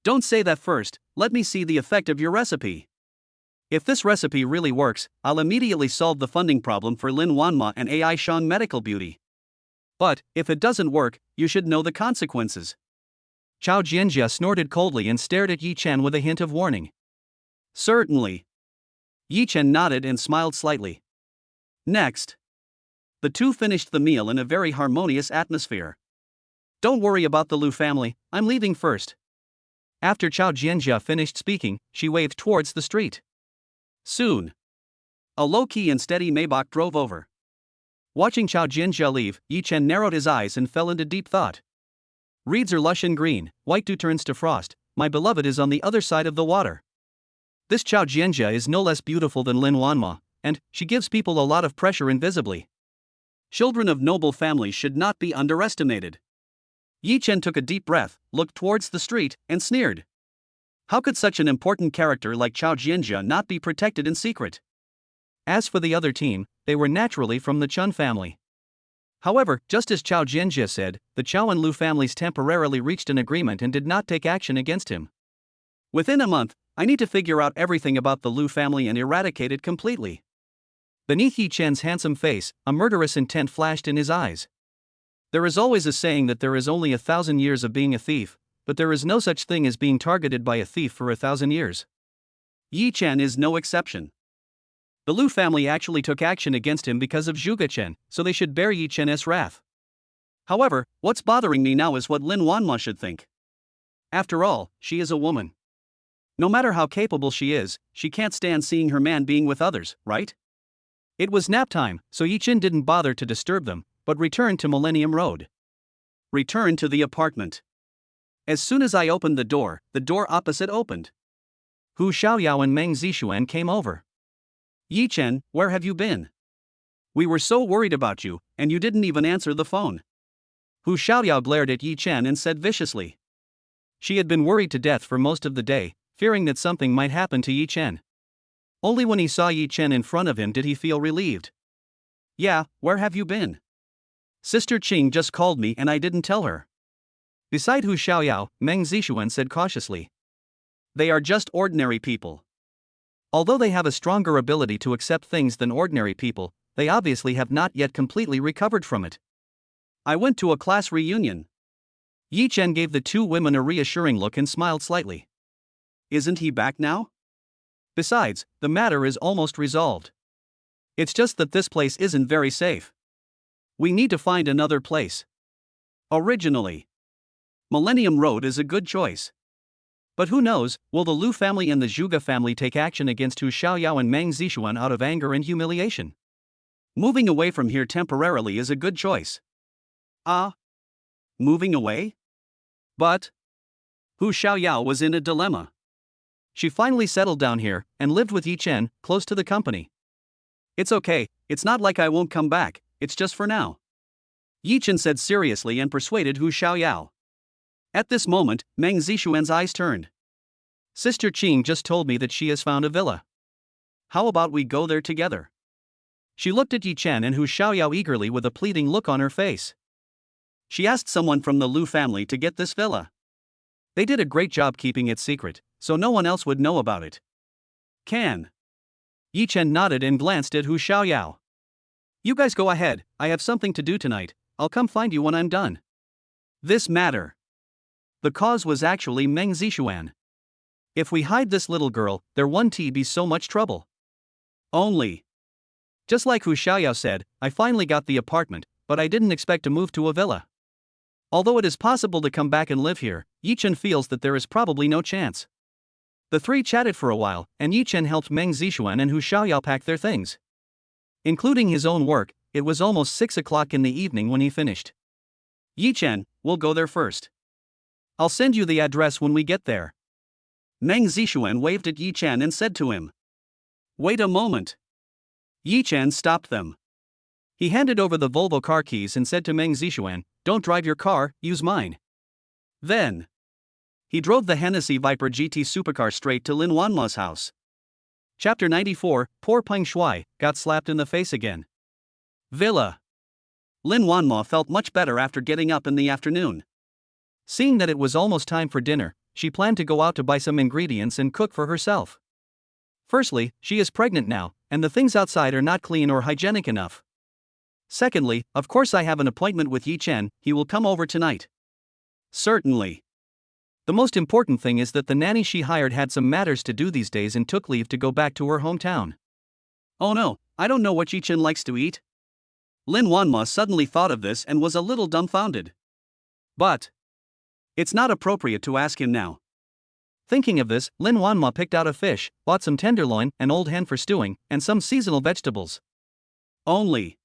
Don't say that first, let me see the effect of your recipe. If this recipe really works, I'll immediately solve the funding problem for Lin Wanma and AI Shang Medical Beauty. But, if it doesn't work, you should know the consequences. Chao Jianjia snorted coldly and stared at Yi Chen with a hint of warning. Certainly. Yi Chen nodded and smiled slightly. Next. The two finished the meal in a very harmonious atmosphere. Don't worry about the Lu family, I'm leaving first. After Chao Jianjia finished speaking, she waved towards the street. Soon. A low-key and steady Maybach drove over. Watching Chao Jianjia leave, Yi Chen narrowed his eyes and fell into deep thought. Reeds are lush and green, white dew turns to frost, my beloved is on the other side of the water. This Chao Jianjia is no less beautiful than Lin Wanma, and she gives people a lot of pressure invisibly. Children of noble families should not be underestimated. Yi Chen took a deep breath, looked towards the street, and sneered. How could such an important character like Chao Jianjia not be protected in secret? As for the other team, they were naturally from the Chun family. However, just as Chao Jianjia said, the Chao and Lu families temporarily reached an agreement and did not take action against him. Within a month, I need to figure out everything about the Lu family and eradicate it completely. Beneath Yi Chen's handsome face, a murderous intent flashed in his eyes. There is always a saying that there is only 1,000 years of being a thief, but there is no such thing as being targeted by a thief for 1,000 years. Yi Chen is no exception. The Lu family actually took action against him because of Zhuge Chen, so they should bear Yi Chen's wrath. However, what's bothering me now is what Lin Wanma should think. After all, she is a woman. No matter how capable she is, she can't stand seeing her man being with others, right? It was nap time, so Yi Chen didn't bother to disturb them, but returned to Millennium Road. Return to the apartment. As soon as I opened the door opposite opened. Hu Xiaoyao and Meng Zixuan came over. Yi Chen, where have you been? We were so worried about you, and you didn't even answer the phone. Hu Xiaoyao glared at Yi Chen and said viciously. She had been worried to death for most of the day, fearing that something might happen to Yi Chen. Only when he saw Yi Chen in front of him did he feel relieved. Yeah, where have you been? Sister Qing just called me and I didn't tell her. Beside Hu Xiaoyao, Meng Zixuan said cautiously. They are just ordinary people. Although they have a stronger ability to accept things than ordinary people, they obviously have not yet completely recovered from it. I went to a class reunion. Yi Chen gave the two women a reassuring look and smiled slightly. Isn't he back now? Besides, the matter is almost resolved. It's just that this place isn't very safe. We need to find another place. Originally, Millennium Road is a good choice. But who knows, will the Lu family and the Zhuge family take action against Hu Xiaoyao and Meng Zixuan out of anger and humiliation? Moving away from here temporarily is a good choice. Moving away? But Hu Xiaoyao was in a dilemma. She finally settled down here and lived with Yi Chen, close to the company. It's okay, it's not like I won't come back, it's just for now. Yi Chen said seriously and persuaded Hu Xiaoyao. At this moment, Meng Zixuan's eyes turned. Sister Qing just told me that she has found a villa. How about we go there together? She looked at Yi Chen and Hu Xiaoyao eagerly with a pleading look on her face. She asked someone from the Lu family to get this villa. They did a great job keeping it secret, so no one else would know about it. Can. Yi Chen nodded and glanced at Hu Xiaoyao. You guys go ahead, I have something to do tonight, I'll come find you when I'm done. This matter. The cause was actually Meng Zixuan. If we hide this little girl, there won't be so much trouble. Only. Just like Hu Xiaoyao said, I finally got the apartment, but I didn't expect to move to a villa. Although it is possible to come back and live here, Yi Chen feels that there is probably no chance. The three chatted for a while, and Yi Chen helped Meng Zixuan and Hu Xiaoyao pack their things. Including his own work, it was almost 6 o'clock in the evening when he finished. Yi Chen, we'll go there first. I'll send you the address when we get there. Meng Zixuan waved at Yi Chen and said to him. Wait a moment. Yi Chen stopped them. He handed over the Volvo car keys and said to Meng Zixuan, don't drive your car, use mine. Then he drove the Hennessy Viper GT supercar straight to Lin Wanma's house. Chapter 94, Poor Peng Shuai got slapped in the face again. Villa. Lin Wanma felt much better after getting up in the afternoon. Seeing that it was almost time for dinner, she planned to go out to buy some ingredients and cook for herself. Firstly, she is pregnant now, and the things outside are not clean or hygienic enough. Secondly, of course I have an appointment with Yi Chen, he will come over tonight. Certainly. The most important thing is that the nanny she hired had some matters to do these days and took leave to go back to her hometown. Oh no, I don't know what Yi Chen likes to eat. Lin Wanma suddenly thought of this and was a little dumbfounded. But it's not appropriate to ask him now. Thinking of this, Lin Wanma picked out a fish, bought some tenderloin, an old hen for stewing, and some seasonal vegetables. Only.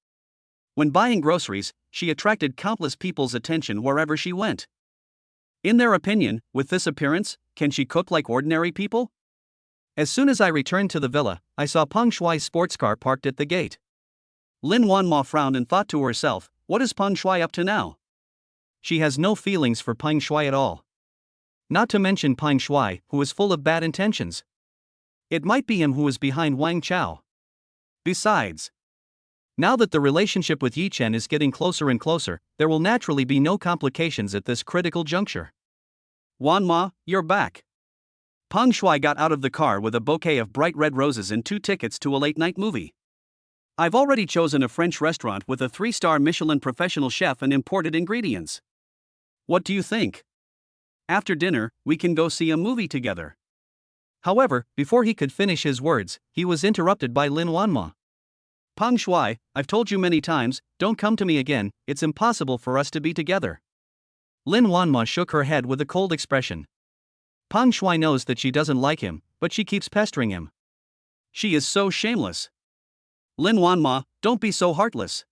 When buying groceries, she attracted countless people's attention wherever she went. In their opinion, with this appearance, can she cook like ordinary people? As soon as I returned to the villa, I saw Peng Shuai's sports car parked at the gate. Lin Wanma frowned and thought to herself, what is Peng Shuai up to now? She has no feelings for Peng Shuai at all. Not to mention Peng Shuai, who is full of bad intentions. It might be him who is behind Wang Chao. Besides, now that the relationship with Yi Chen is getting closer and closer, there will naturally be no complications at this critical juncture. Wanma, you're back. Peng Shuai got out of the car with a bouquet of bright red roses and 2 tickets to a late-night movie. I've already chosen a French restaurant with a 3-star Michelin professional chef and imported ingredients. What do you think? After dinner, we can go see a movie together. However, before he could finish his words, he was interrupted by Lin Wanma. Peng Shuai, I've told you many times, don't come to me again, it's impossible for us to be together. Lin Wanma shook her head with a cold expression. Peng Shuai knows that she doesn't like him, but she keeps pestering him. She is so shameless. Lin Wanma, don't be so heartless.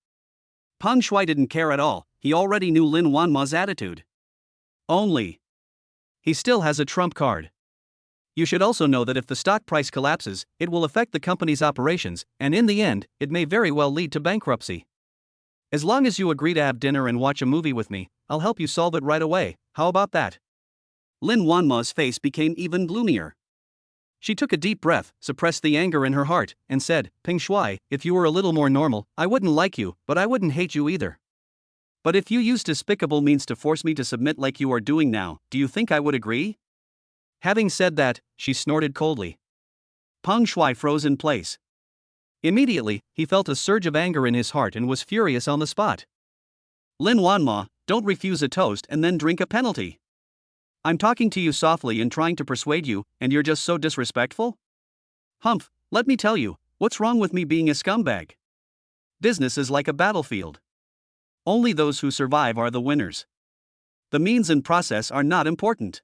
Peng Shuai didn't care at all, he already knew Lin Wanma's attitude. Only, he still has a trump card. You should also know that if the stock price collapses, it will affect the company's operations, and in the end, it may very well lead to bankruptcy. As long as you agree to have dinner and watch a movie with me, I'll help you solve it right away. How about that? Lin Wanma's face became even gloomier. She took a deep breath, suppressed the anger in her heart, and said, Peng Shuai, if you were a little more normal, I wouldn't like you, but I wouldn't hate you either. But if you use despicable means to force me to submit like you are doing now, do you think I would agree? Having said that, she snorted coldly. Peng Shuai froze in place. Immediately, he felt a surge of anger in his heart and was furious on the spot. Lin Wanma, don't refuse a toast and then drink a penalty. I'm talking to you softly and trying to persuade you, and you're just so disrespectful? Humph, let me tell you, what's wrong with me being a scumbag? Business is like a battlefield. Only those who survive are the winners. The means and process are not important.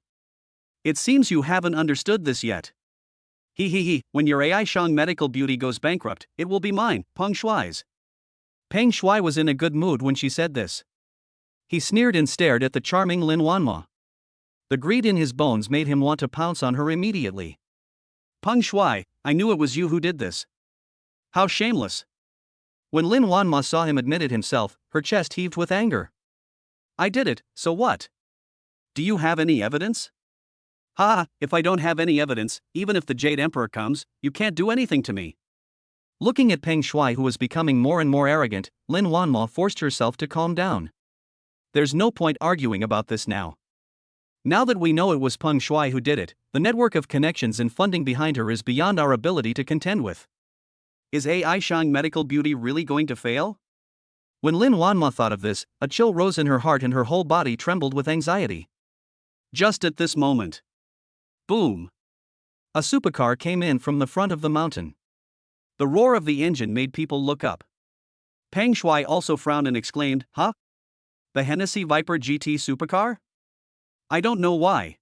It seems you haven't understood this yet. When your AI Shang Medical Beauty goes bankrupt, it will be mine, Peng Shuai's. Peng Shuai was in a good mood when she said this. He sneered and stared at the charming Lin Wanma. The greed in his bones made him want to pounce on her immediately. Peng Shuai, I knew it was you who did this. How shameless. When Lin Wanma saw him admit it himself, her chest heaved with anger. I did it, so what? Do you have any evidence? If I don't have any evidence, even if the Jade Emperor comes, you can't do anything to me. Looking at Peng Shuai, who was becoming more and more arrogant, Lin Wanma forced herself to calm down. There's no point arguing about this now. Now that we know it was Peng Shuai who did it, the network of connections and funding behind her is beyond our ability to contend with. Is AI Shang Medical Beauty really going to fail? When Lin Wanma thought of this, a chill rose in her heart and her whole body trembled with anxiety. Just at this moment. Boom! A supercar came in from the front of the mountain. The roar of the engine made people look up. Peng Shuai also frowned and exclaimed, Huh? The Hennessy Viper GT supercar? I don't know why.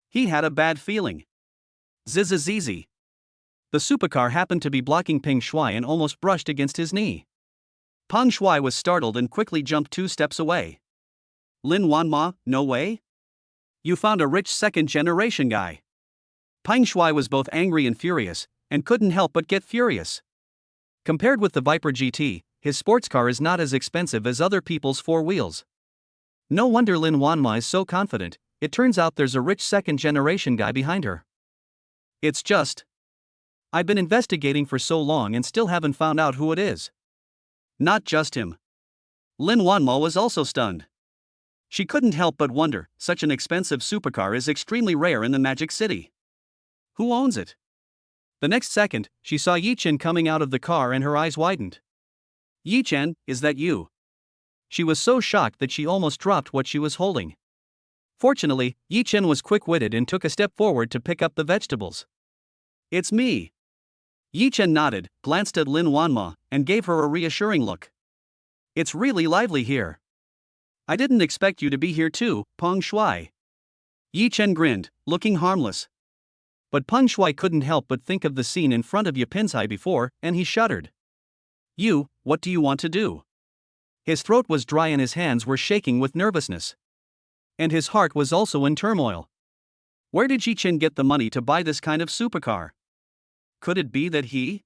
He had a bad feeling. Zzzz. The supercar happened to be blocking Peng Shuai and almost brushed against his knee. Peng Shuai was startled and quickly jumped 2 steps away. Lin Wanma, no way? You found a rich second-generation guy. Peng Shuai was both angry and furious, and couldn't help but get furious. Compared with the Viper GT, his sports car is not as expensive as other people's 4 wheels. No wonder Lin Wanma is so confident. It turns out there's a rich second-generation guy behind her. It's just, I've been investigating for so long and still haven't found out who it is. Not just him. Lin Wanma was also stunned. She couldn't help but wonder, such an expensive supercar is extremely rare in the Magic City. Who owns it? The next second, she saw Yi Chen coming out of the car and her eyes widened. Yi Chen, is that you? She was so shocked that she almost dropped what she was holding. Fortunately, Yi Chen was quick-witted and took a step forward to pick up the vegetables. It's me. Yi Chen nodded, glanced at Lin Wanma, and gave her a reassuring look. It's really lively here. I didn't expect you to be here too, Peng Shuai. Yi Chen grinned, looking harmless. But Peng Shuai couldn't help but think of the scene in front of Yi Pinsai before, and he shuddered. You, what do you want to do? His throat was dry and his hands were shaking with nervousness. And his heart was also in turmoil. Where did Yi Chen get the money to buy this kind of supercar? Could it be that he?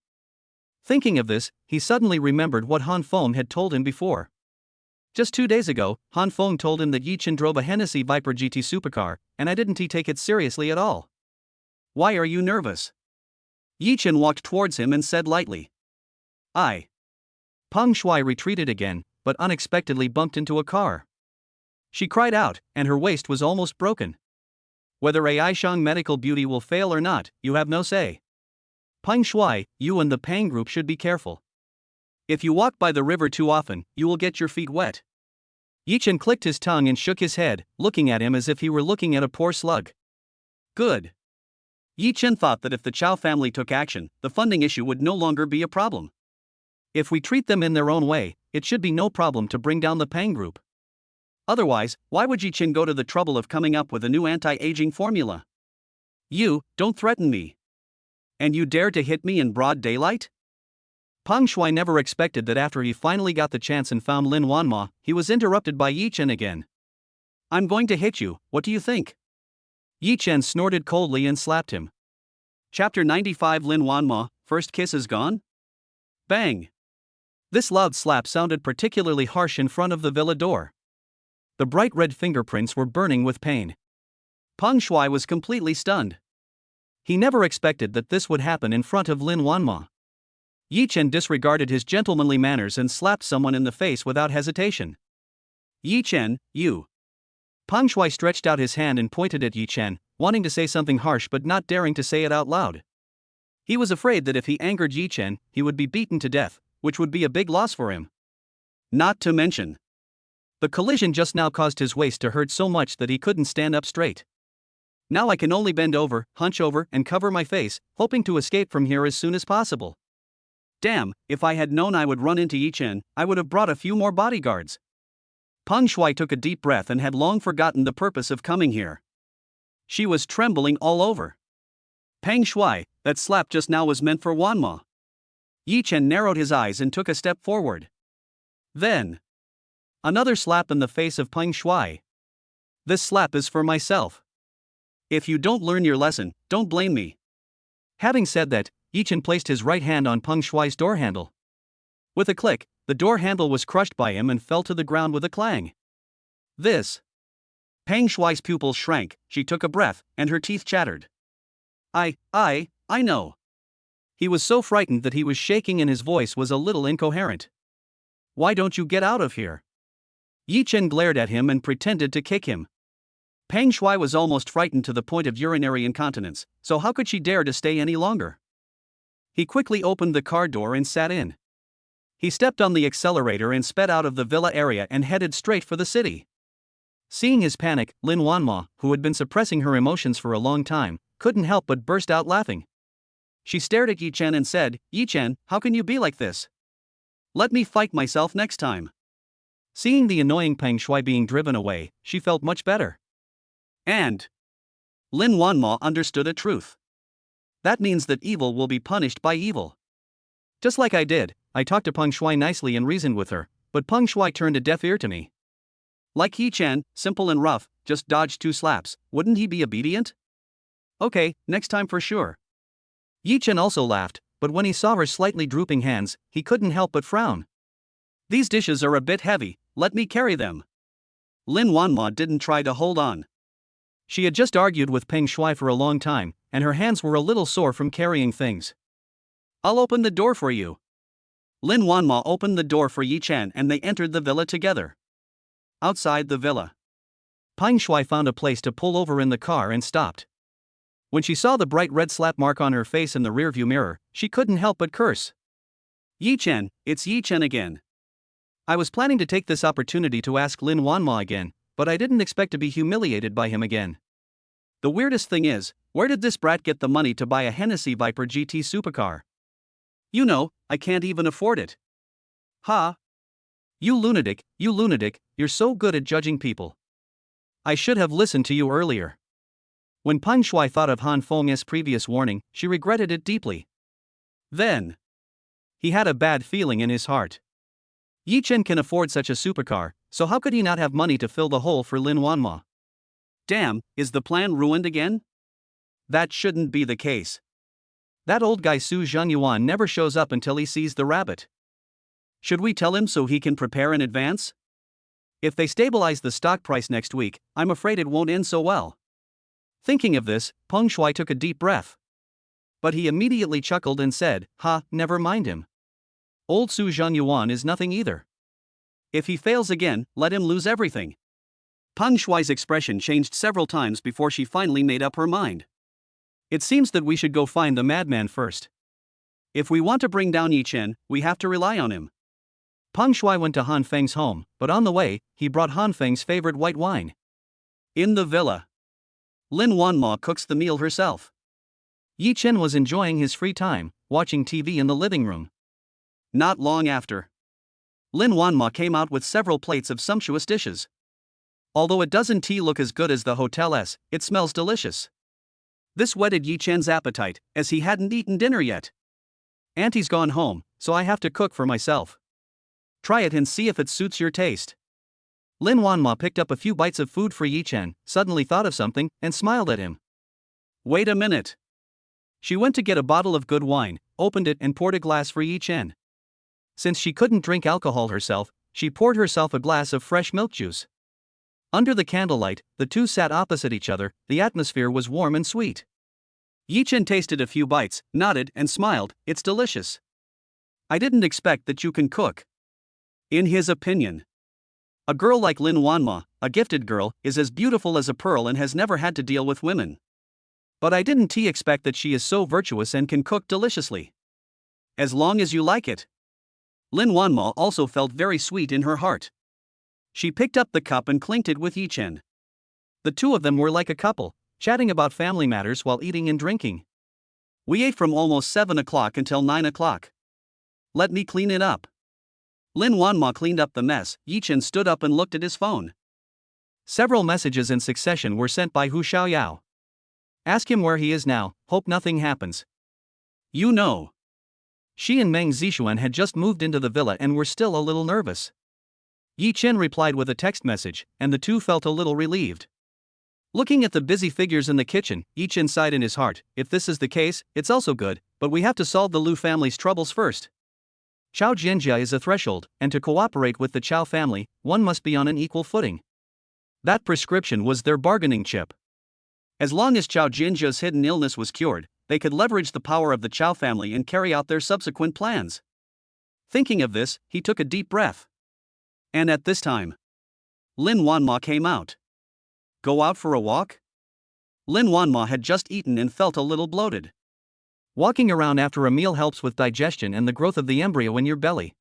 Thinking of this, he suddenly remembered what Han Feng had told him before. Just 2 days ago, Han Feng told him that Yi Chen drove a Hennessy Viper GT supercar, and I didn't take it seriously at all. Why are you nervous? Yi Chen walked towards him and said lightly. Peng Shuai retreated again, but unexpectedly bumped into a car. She cried out, and her waist was almost broken. Whether Aishang Medical Beauty will fail or not, you have no say. Peng Shuai, you and the Pang Group should be careful. If you walk by the river too often, you will get your feet wet. Yi Chen clicked his tongue and shook his head, looking at him as if he were looking at a poor slug. Good. Yi Chen thought that if the Chow family took action, the funding issue would no longer be a problem. If we treat them in their own way, it should be no problem to bring down the Pang Group. Otherwise, why would Yi Chen go to the trouble of coming up with a new anti-aging formula? You, don't threaten me. And you dare to hit me in broad daylight? Peng Shuai never expected that after he finally got the chance and found Lin Wanma, he was interrupted by Yi Chen again. I'm going to hit you, what do you think? Yi Chen snorted coldly and slapped him. Chapter 95 Lin Wanma, first kiss is gone? Bang! This loud slap sounded particularly harsh in front of the villa door. The bright red fingerprints were burning with pain. Peng Shuai was completely stunned. He never expected that this would happen in front of Lin Wanma. Yi Chen disregarded his gentlemanly manners and slapped someone in the face without hesitation. Yi Chen, you. Peng Shuai stretched out his hand and pointed at Yi Chen, wanting to say something harsh but not daring to say it out loud. He was afraid that if he angered Yi Chen, he would be beaten to death, which would be a big loss for him. Not to mention, the collision just now caused his waist to hurt so much that he couldn't stand up straight. Now I can only bend over, hunch over, and cover my face, hoping to escape from here as soon as possible. Damn, if I had known I would run into Yi Chen, I would have brought a few more bodyguards. Peng Shuai took a deep breath and had long forgotten the purpose of coming here. She was trembling all over. Peng Shuai, that slap just now was meant for Wanma. Yi Chen narrowed his eyes and took a step forward. Then, another slap in the face of Peng Shuai. This slap is for myself. If you don't learn your lesson, don't blame me. Having said that, Yi Chen placed his right hand on Peng Shuai's door handle. With a click, the door handle was crushed by him and fell to the ground with a clang. This. Peng Shuai's pupils shrank, she took a breath, and her teeth chattered. I know. He was so frightened that he was shaking and his voice was a little incoherent. Why don't you get out of here? Yi Chen glared at him and pretended to kick him. Peng Shuai was almost frightened to the point of urinary incontinence, so how could she dare to stay any longer? He quickly opened the car door and sat in. He stepped on the accelerator and sped out of the villa area and headed straight for the city. Seeing his panic, Lin Wanma, who had been suppressing her emotions for a long time, couldn't help but burst out laughing. She stared at Yi Chen and said, Yi Chen, how can you be like this? Let me fight myself next time. Seeing the annoying Peng Shuai being driven away, she felt much better. And Lin Wanma understood a truth. That means that evil will be punished by evil. Just like I did, I talked to Peng Shuai nicely and reasoned with her, but Peng Shuai turned a deaf ear to me. Like Yi Chen, simple and rough, just dodged 2 slaps, wouldn't he be obedient? Okay, next time for sure. Yi Chen also laughed, but when he saw her slightly drooping hands, he couldn't help but frown. These dishes are a bit heavy, let me carry them. Lin Wanma didn't try to hold on. She had just argued with Peng Shuai for a long time, and her hands were a little sore from carrying things. I'll open the door for you. Lin Wanma opened the door for Yi Chen and they entered the villa together. Outside the villa, Peng Shuai found a place to pull over in the car and stopped. When she saw the bright red slap mark on her face in the rearview mirror, she couldn't help but curse. Yi Chen, it's Yi Chen again. I was planning to take this opportunity to ask Lin Wanma again, but I didn't expect to be humiliated by him again. The weirdest thing is, where did this brat get the money to buy a Hennessy Viper GT supercar? You know, I can't even afford it. Ha! You lunatic, you're so good at judging people. I should have listened to you earlier. When Peng Shuai thought of Han Feng's previous warning, she regretted it deeply. Then, he had a bad feeling in his heart. Yi Chen can afford such a supercar, so how could he not have money to fill the hole for Lin Wanma? Damn, is the plan ruined again? That shouldn't be the case. That old guy Su Zhenyuan never shows up until he sees the rabbit. Should we tell him so he can prepare in advance? If they stabilize the stock price next week, I'm afraid it won't end so well. Thinking of this, Peng Shuai took a deep breath. But he immediately chuckled and said, never mind him. Old Su Zhenyuan is nothing either. If he fails again, let him lose everything. Peng Shuai's expression changed several times before she finally made up her mind. It seems that we should go find the madman first. If we want to bring down Yi Chen, we have to rely on him. Peng Shuai went to Han Feng's home, but on the way, he brought Han Feng's favorite white wine. In the villa, Lin Wanma cooks the meal herself. Yi Chen was enjoying his free time, watching TV in the living room. Not long after, Lin Wanma came out with several plates of sumptuous dishes. Although it doesn't look as good as the hotel's, it smells delicious. This whetted Yi Chen's appetite, as he hadn't eaten dinner yet. Auntie's gone home, so I have to cook for myself. Try it and see if it suits your taste. Lin Wanma picked up a few bites of food for Yi Chen, suddenly thought of something, and smiled at him. Wait a minute. She went to get a bottle of good wine, opened it and poured a glass for Yi Chen. Since she couldn't drink alcohol herself, she poured herself a glass of fresh milk juice. Under the candlelight, the two sat opposite each other. The atmosphere was warm and sweet. Yi Chen tasted a few bites, nodded and smiled. It's delicious. I didn't expect that you can cook. In his opinion, a girl like Lin Wanma, a gifted girl, is as beautiful as a pearl and has never had to deal with women. But I didn't expect that she is so virtuous and can cook deliciously. As long as you like it. Lin Wanma also felt very sweet in her heart. She picked up the cup and clinked it with Yi Chen. The two of them were like a couple, chatting about family matters while eating and drinking. We ate from almost 7 o'clock until 9 o'clock. Let me clean it up. Lin Wanma cleaned up the mess. Yi Chen stood up and looked at his phone. Several messages in succession were sent by Hu Xiaoyao. Ask him where he is now, hope nothing happens. You know. She and Meng Zixuan had just moved into the villa and were still a little nervous. Yi Chen replied with a text message, and the two felt a little relieved. Looking at the busy figures in the kitchen, Yi Chen sighed in his heart. If this is the case, it's also good, but we have to solve the Lu family's troubles first. Chao Jianjia is a threshold, and to cooperate with the Chao family, one must be on an equal footing. That prescription was their bargaining chip. As long as Chao Jianjia's hidden illness was cured, they could leverage the power of the Chao family and carry out their subsequent plans. Thinking of this, he took a deep breath. And at this time, Lin Wanma came out. Go out for a walk? Lin Wanma had just eaten and felt a little bloated. Walking around after a meal helps with digestion and the growth of the embryo in your belly.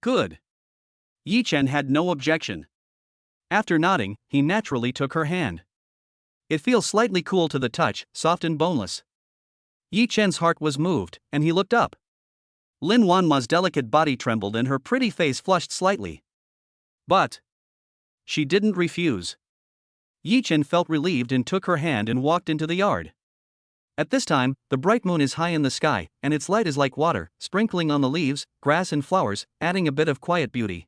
Good. Yi Chen had no objection. After nodding, he naturally took her hand. It feels slightly cool to the touch, soft and boneless. Yi Chen's heart was moved, and he looked up. Lin Wanma's delicate body trembled and her pretty face flushed slightly. But she didn't refuse. Yi Chen felt relieved and took her hand and walked into the yard. At this time, the bright moon is high in the sky, and its light is like water, sprinkling on the leaves, grass and flowers, adding a bit of quiet beauty.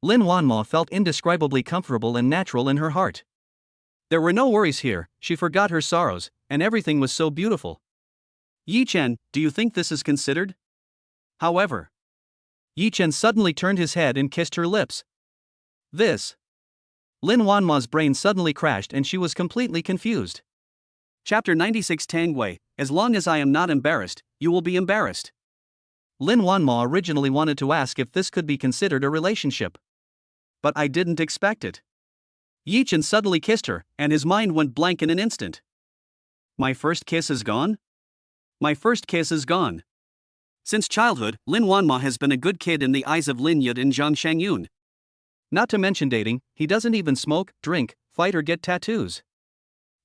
Lin Wanma felt indescribably comfortable and natural in her heart. There were no worries here, she forgot her sorrows, and everything was so beautiful. Yi Chen, do you think this is considered? However, Yi Chen suddenly turned his head and kissed her lips. This. Lin Wanma's brain suddenly crashed and she was completely confused. Chapter 96 Tang Wei, as long as I am not embarrassed, you will be embarrassed. Lin Wanma originally wanted to ask if this could be considered a relationship. But I didn't expect it. Yi Chen suddenly kissed her, and his mind went blank in an instant. My first kiss is gone? My first kiss is gone. Since childhood, Lin Wanma has been a good kid in the eyes of Lin Yud and Zhang Shangyun. Not to mention dating, he doesn't even smoke, drink, fight or get tattoos.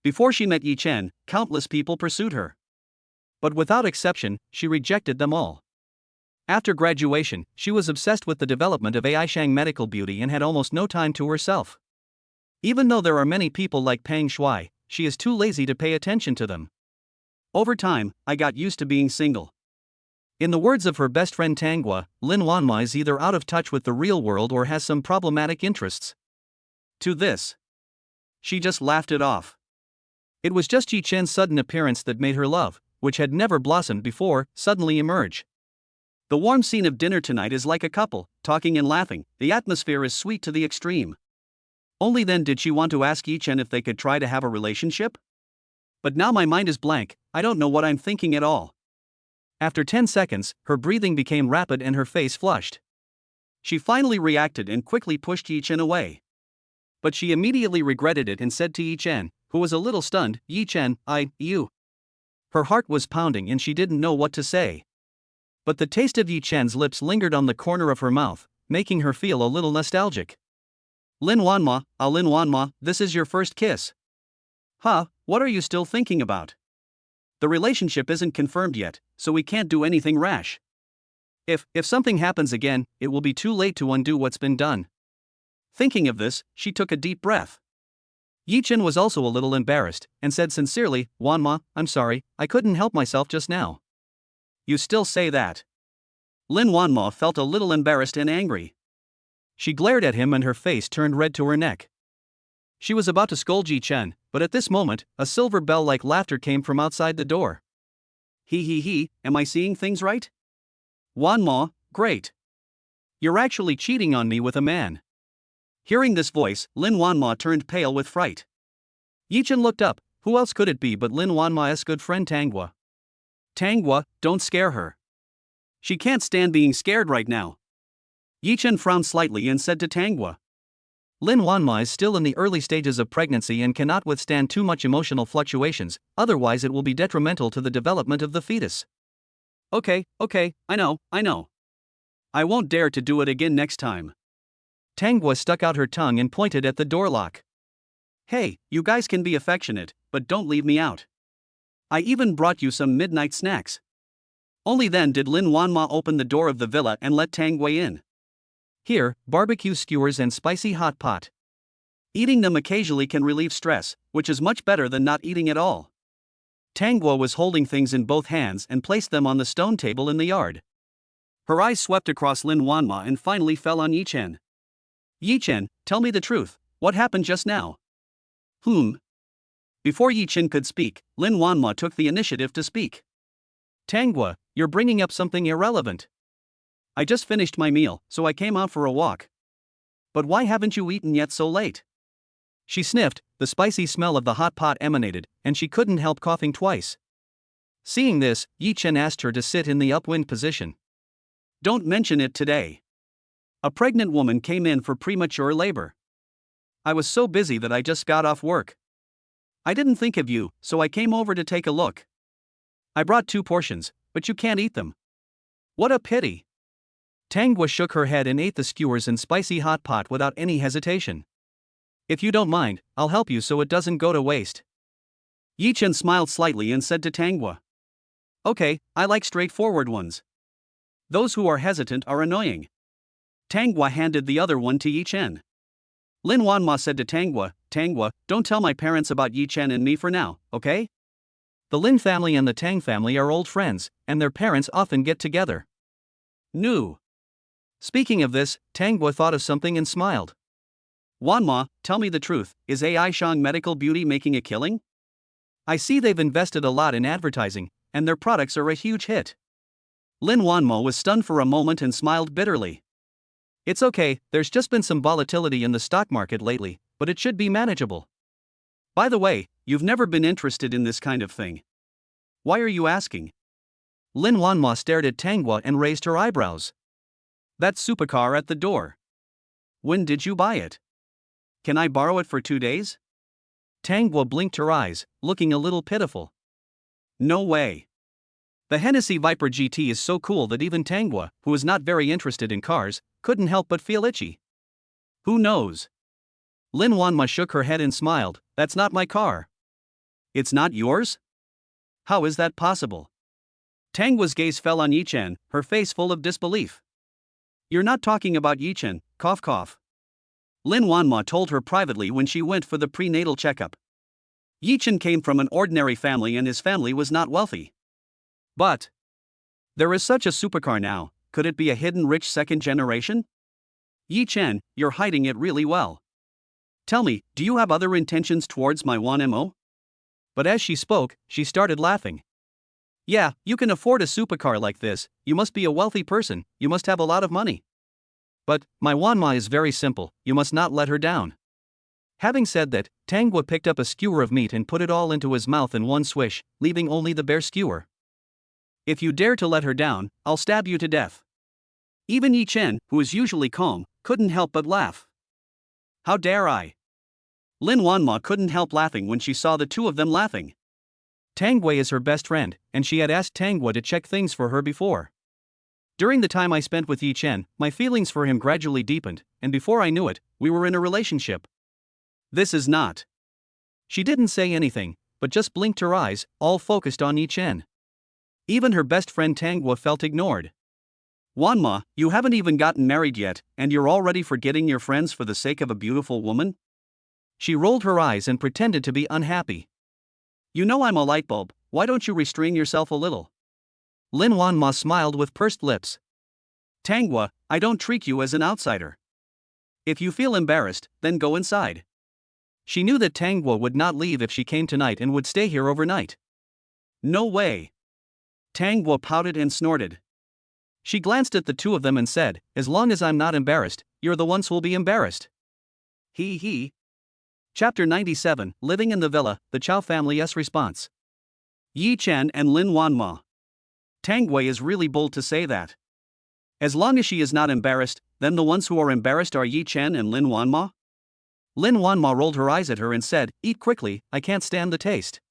Before she met Yi Chen, countless people pursued her. But without exception, she rejected them all. After graduation, she was obsessed with the development of AI Shang medical beauty and had almost no time to herself. Even though there are many people like Peng Shuai, she is too lazy to pay attention to them. Over time, I got used to being single. In the words of her best friend Tanghua, Lin Wanma is either out of touch with the real world or has some problematic interests. To this, she just laughed it off. It was just Yi Chen's sudden appearance that made her love, which had never blossomed before, suddenly emerge. The warm scene of dinner tonight is like a couple, talking and laughing. The atmosphere is sweet to the extreme. Only then did she want to ask Yi Chen if they could try to have a relationship? But now my mind is blank, I don't know what I'm thinking at all. After 10 seconds, her breathing became rapid and her face flushed. She finally reacted and quickly pushed Yi Chen away. But she immediately regretted it and said to Yi Chen, who was a little stunned, "Yi Chen, you." Her heart was pounding and she didn't know what to say. But the taste of Yi Chen's lips lingered on the corner of her mouth, making her feel a little nostalgic. Lin Wanma, this is your first kiss. Huh, what are you still thinking about? The relationship isn't confirmed yet, so we can't do anything rash. If something happens again, it will be too late to undo what's been done. Thinking of this, she took a deep breath. Yi Chen was also a little embarrassed, and said sincerely, "Wanma, I'm sorry, I couldn't help myself just now." You still say that? Lin Wanma felt a little embarrassed and angry. She glared at him and her face turned red to her neck. She was about to scold Yi Chen, but at this moment, a silver bell-like laughter came from outside the door. Am I seeing things right? Wanma, great. You're actually cheating on me with a man. Hearing this voice, Lin Wanma turned pale with fright. Yi Chen looked up. Who else could it be but Lin Wanma's good friend Tanghua? Tanghua, don't scare her. She can't stand being scared right now. Yi Chen frowned slightly and said to Tanghua, Lin Wanma is still in the early stages of pregnancy and cannot withstand too much emotional fluctuations, otherwise it will be detrimental to the development of the fetus. Okay, I know. I won't dare to do it again next time. Tanghua stuck out her tongue and pointed at the door lock. Hey, you guys can be affectionate, but don't leave me out. I even brought you some midnight snacks. Only then did Lin Wanma open the door of the villa and let Tanghua in. Here, barbecue skewers and spicy hot pot. Eating them occasionally can relieve stress, which is much better than not eating at all. Tanghua was holding things in both hands and placed them on the stone table in the yard. Her eyes swept across Lin Wanma and finally fell on Yi Chen. Yi Chen, tell me the truth, what happened just now? Before Yi Chen could speak, Lin Wanma took the initiative to speak. Tanghua, you're bringing up something irrelevant. I just finished my meal, so I came out for a walk. But why haven't you eaten yet so late? She sniffed, the spicy smell of the hot pot emanated, and she couldn't help coughing twice. Seeing this, Yi Chen asked her to sit in the upwind position. Don't mention it today. A pregnant woman came in for premature labor. I was so busy that I just got off work. I didn't think of you, so I came over to take a look. I brought 2 portions, but you can't eat them. What a pity. Tanghua shook her head and ate the skewers and spicy hot pot without any hesitation. If you don't mind, I'll help you so it doesn't go to waste. Yi Chen smiled slightly and said to Tanghua, Okay, I like straightforward ones. Those who are hesitant are annoying. Tanghua handed the other one to Yi Chen. Lin Wanma said to Tanghua, don't tell my parents about Yi Chen and me for now, okay? The Lin family and the Tang family are old friends, and their parents often get together. No. Speaking of this, Tanghua thought of something and smiled. Wanma, tell me the truth, is AI Shang Medical Beauty making a killing? I see they've invested a lot in advertising, and their products are a huge hit. Lin Wanma was stunned for a moment and smiled bitterly. It's okay, there's just been some volatility in the stock market lately, but it should be manageable. By the way, you've never been interested in this kind of thing. Why are you asking? Lin Wanma stared at Tanghua and raised her eyebrows. That supercar at the door. When did you buy it? Can I borrow it for 2 days? Tanghua blinked her eyes, looking a little pitiful. No way. The Hennessy Viper GT is so cool that even Tanghua, who is not very interested in cars, couldn't help but feel itchy. Who knows? Lin Wanma shook her head and smiled. That's not my car. It's not yours? How is that possible? Tanghua's gaze fell on Yi Chen, her face full of disbelief. You're not talking about Yi Chen, cough cough. Lin Wanma told her privately when she went for the prenatal checkup. Yi Chen came from an ordinary family and his family was not wealthy. But there is such a supercar now, could it be a hidden rich second generation? Yi Chen, you're hiding it really well. Tell me, do you have other intentions towards my Wan Mo? But as she spoke, she started laughing. Yeah, you can afford a supercar like this, you must be a wealthy person, you must have a lot of money. But, my Wanma is very simple, you must not let her down. Having said that, Tangwa picked up a skewer of meat and put it all into his mouth in one swish, leaving only the bare skewer. If you dare to let her down, I'll stab you to death. Even Yi Chen, who is usually calm, couldn't help but laugh. How dare I? Lin Wanma couldn't help laughing when she saw the two of them laughing. Tangwei is her best friend, and she had asked Tangwa to check things for her before. During the time I spent with Yi Chen, my feelings for him gradually deepened, and before I knew it, we were in a relationship. This is not. She didn't say anything, but just blinked her eyes, all focused on Yi Chen. Even her best friend Tangwa felt ignored. Wanma, you haven't even gotten married yet, and you're already forgetting your friends for the sake of a beautiful woman? She rolled her eyes and pretended to be unhappy. You know I'm a light bulb, why don't you restrain yourself a little? Lin Wanma smiled with pursed lips. Tangwa, I don't treat you as an outsider. If you feel embarrassed, then go inside. She knew that Tangwa would not leave if she came tonight and would stay here overnight. No way. Tangwa pouted and snorted. She glanced at the two of them and said, as long as I'm not embarrassed, you're the ones who'll be embarrassed. He. Chapter 97, Living in the Villa, the Chow Family's Response. Yi Chen and Lin Wanma. Tangwei is really bold to say that. As long as she is not embarrassed, then the ones who are embarrassed are Yi Chen and Lin Wanma? Lin Wanma rolled her eyes at her and said, eat quickly, I can't stand the taste.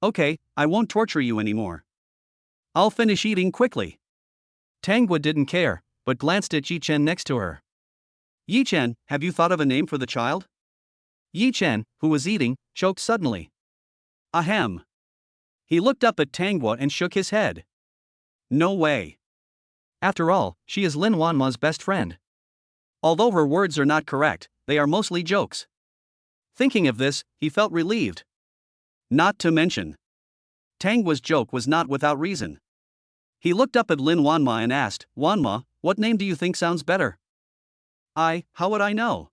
Okay, I won't torture you anymore. I'll finish eating quickly. Tangwa didn't care, but glanced at Yi Chen next to her. Yi Chen, have you thought of a name for the child? Yi Chen, who was eating, choked suddenly. Ahem. He looked up at Tangwa and shook his head. No way. After all, she is Lin Wanma's best friend. Although her words are not correct, they are mostly jokes. Thinking of this, he felt relieved. Not to mention, Tangwa's joke was not without reason. He looked up at Lin Wanma and asked, Wanma, what name do you think sounds better? How would I know?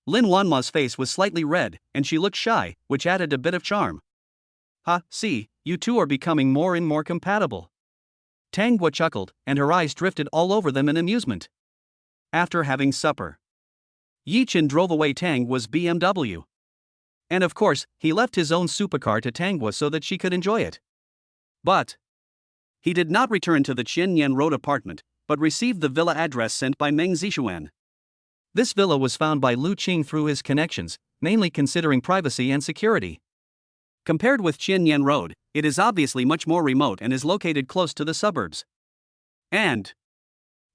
Lin Wanma's face was slightly red, and she looked shy, which added a bit of charm. See, you two are becoming more and more compatible. Tangwa chuckled, and her eyes drifted all over them in amusement. After having supper, Yi Chen drove away Tangwa's BMW. And of course, he left his own supercar to Tangwa so that she could enjoy it. But he did not return to the Qianyan Road apartment, but received the villa address sent by Meng Zixuan. This villa was found by Lu Qing through his connections, mainly considering privacy and security. Compared with Qianyan Road, it is obviously much more remote and is located close to the suburbs. And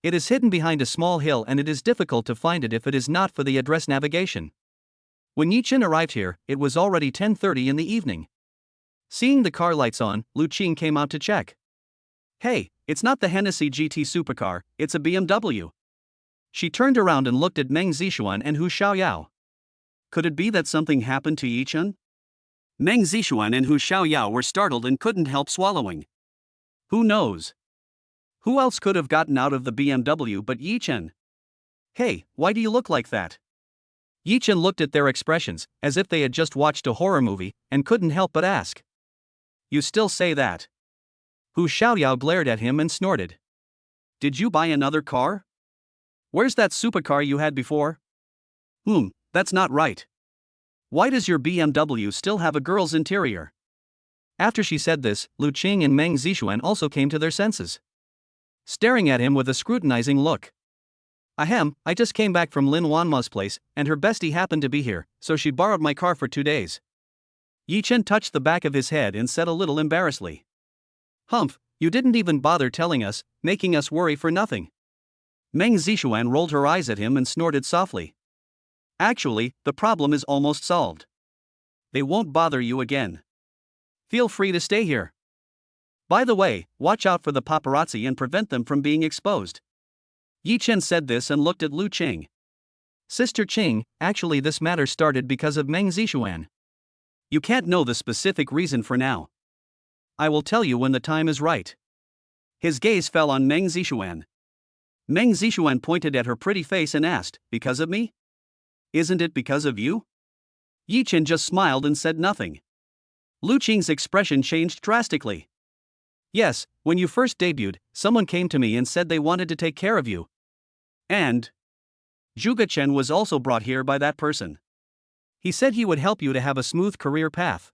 it is hidden behind a small hill and it is difficult to find it if it is not for the address navigation. When Yi Chen arrived here, it was already 10:30 in the evening. Seeing the car lights on, Lu Qing came out to check. Hey, it's not the Hennessy GT supercar, it's a BMW. She turned around and looked at Meng Zixuan and Hu Xiaoyao. Could it be that something happened to Yi Chen? Meng Zixuan and Hu Xiaoyao were startled and couldn't help swallowing. Who knows? Who else could have gotten out of the BMW but Yi Chen? Hey, why do you look like that? Yi Chen looked at their expressions, as if they had just watched a horror movie, and couldn't help but ask. You still say that? Hu Xiaoyao glared at him and snorted. Did you buy another car? Where's that supercar you had before? That's not right. Why does your BMW still have a girl's interior? After she said this, Lu Qing and Meng Zixuan also came to their senses, staring at him with a scrutinizing look. I just came back from Lin Wanma's place, and her bestie happened to be here, so she borrowed my car for 2 days. Yi Chen touched the back of his head and said a little embarrassedly. Humph, you didn't even bother telling us, making us worry for nothing. Meng Zixuan rolled her eyes at him and snorted softly. Actually, the problem is almost solved. They won't bother you again. Feel free to stay here. By the way, watch out for the paparazzi and prevent them from being exposed. Yi Chen said this and looked at Lu Qing. Sister Qing, actually this matter started because of Meng Zixuan. You can't know the specific reason for now. I will tell you when the time is right. His gaze fell on Meng Zixuan. Meng Zixuan pointed at her pretty face and asked, because of me? Isn't it because of you? Yi Chen just smiled and said nothing. Lu Qing's expression changed drastically. Yes, when you first debuted, someone came to me and said they wanted to take care of you. And Zhuge Chen was also brought here by that person. He said he would help you to have a smooth career path.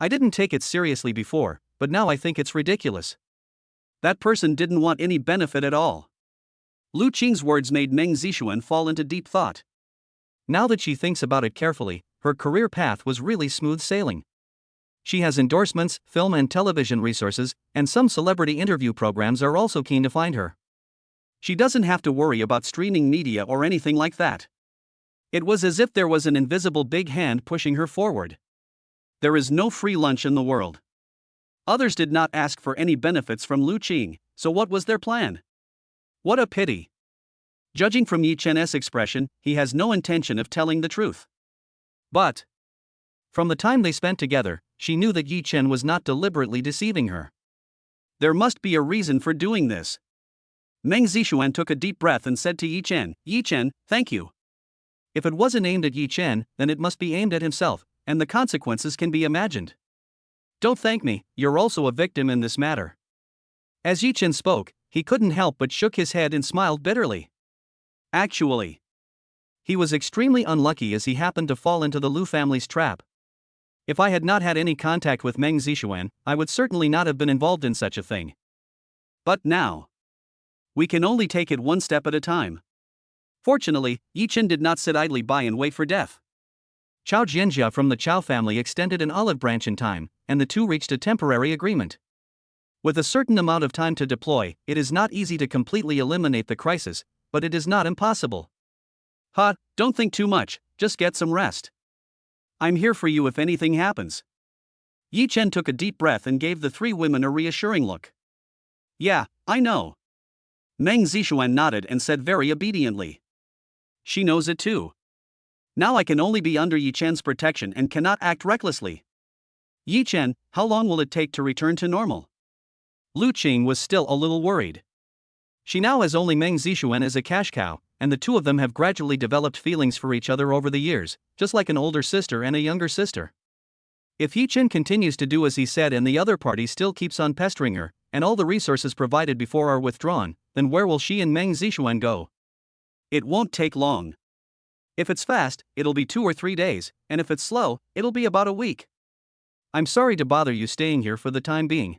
I didn't take it seriously before, but now I think it's ridiculous. That person didn't want any benefit at all. Lu Qing's words made Meng Zixuan fall into deep thought. Now that she thinks about it carefully, her career path was really smooth sailing. She has endorsements, film and television resources, and some celebrity interview programs are also keen to find her. She doesn't have to worry about streaming media or anything like that. It was as if there was an invisible big hand pushing her forward. There is no free lunch in the world. Others did not ask for any benefits from Lu Qing, so what was their plan? What a pity. Judging from Yi Chen's expression, he has no intention of telling the truth. But from the time they spent together, she knew that Yi Chen was not deliberately deceiving her. There must be a reason for doing this. Meng Zixuan took a deep breath and said to Yi Chen, thank you. If it wasn't aimed at Yi Chen, then it must be aimed at himself, and the consequences can be imagined. Don't thank me, you're also a victim in this matter. As Yi Chen spoke, he couldn't help but shook his head and smiled bitterly. Actually, he was extremely unlucky as he happened to fall into the Lu family's trap. If I had not had any contact with Meng Zixuan, I would certainly not have been involved in such a thing. But now, we can only take it one step at a time. Fortunately, Yi Chen did not sit idly by and wait for death. Chao Jianjia from the Chao family extended an olive branch in time, and the two reached a temporary agreement. With a certain amount of time to deploy, it is not easy to completely eliminate the crisis, but it is not impossible. Don't think too much, just get some rest. I'm here for you if anything happens. Yi Chen took a deep breath and gave the three women a reassuring look. Yeah, I know. Meng Zixuan nodded and said very obediently. She knows it too. Now I can only be under Yi Chen's protection and cannot act recklessly. Yi Chen, how long will it take to return to normal? Lu Qing was still a little worried. She now has only Meng Zixuan as a cash cow, and the two of them have gradually developed feelings for each other over the years, just like an older sister and a younger sister. If Yi Chen continues to do as he said and the other party still keeps on pestering her, and all the resources provided before are withdrawn, then where will she and Meng Zixuan go? It won't take long. If it's fast, it'll be 2 or 3 days, and if it's slow, it'll be about a week. I'm sorry to bother you staying here for the time being.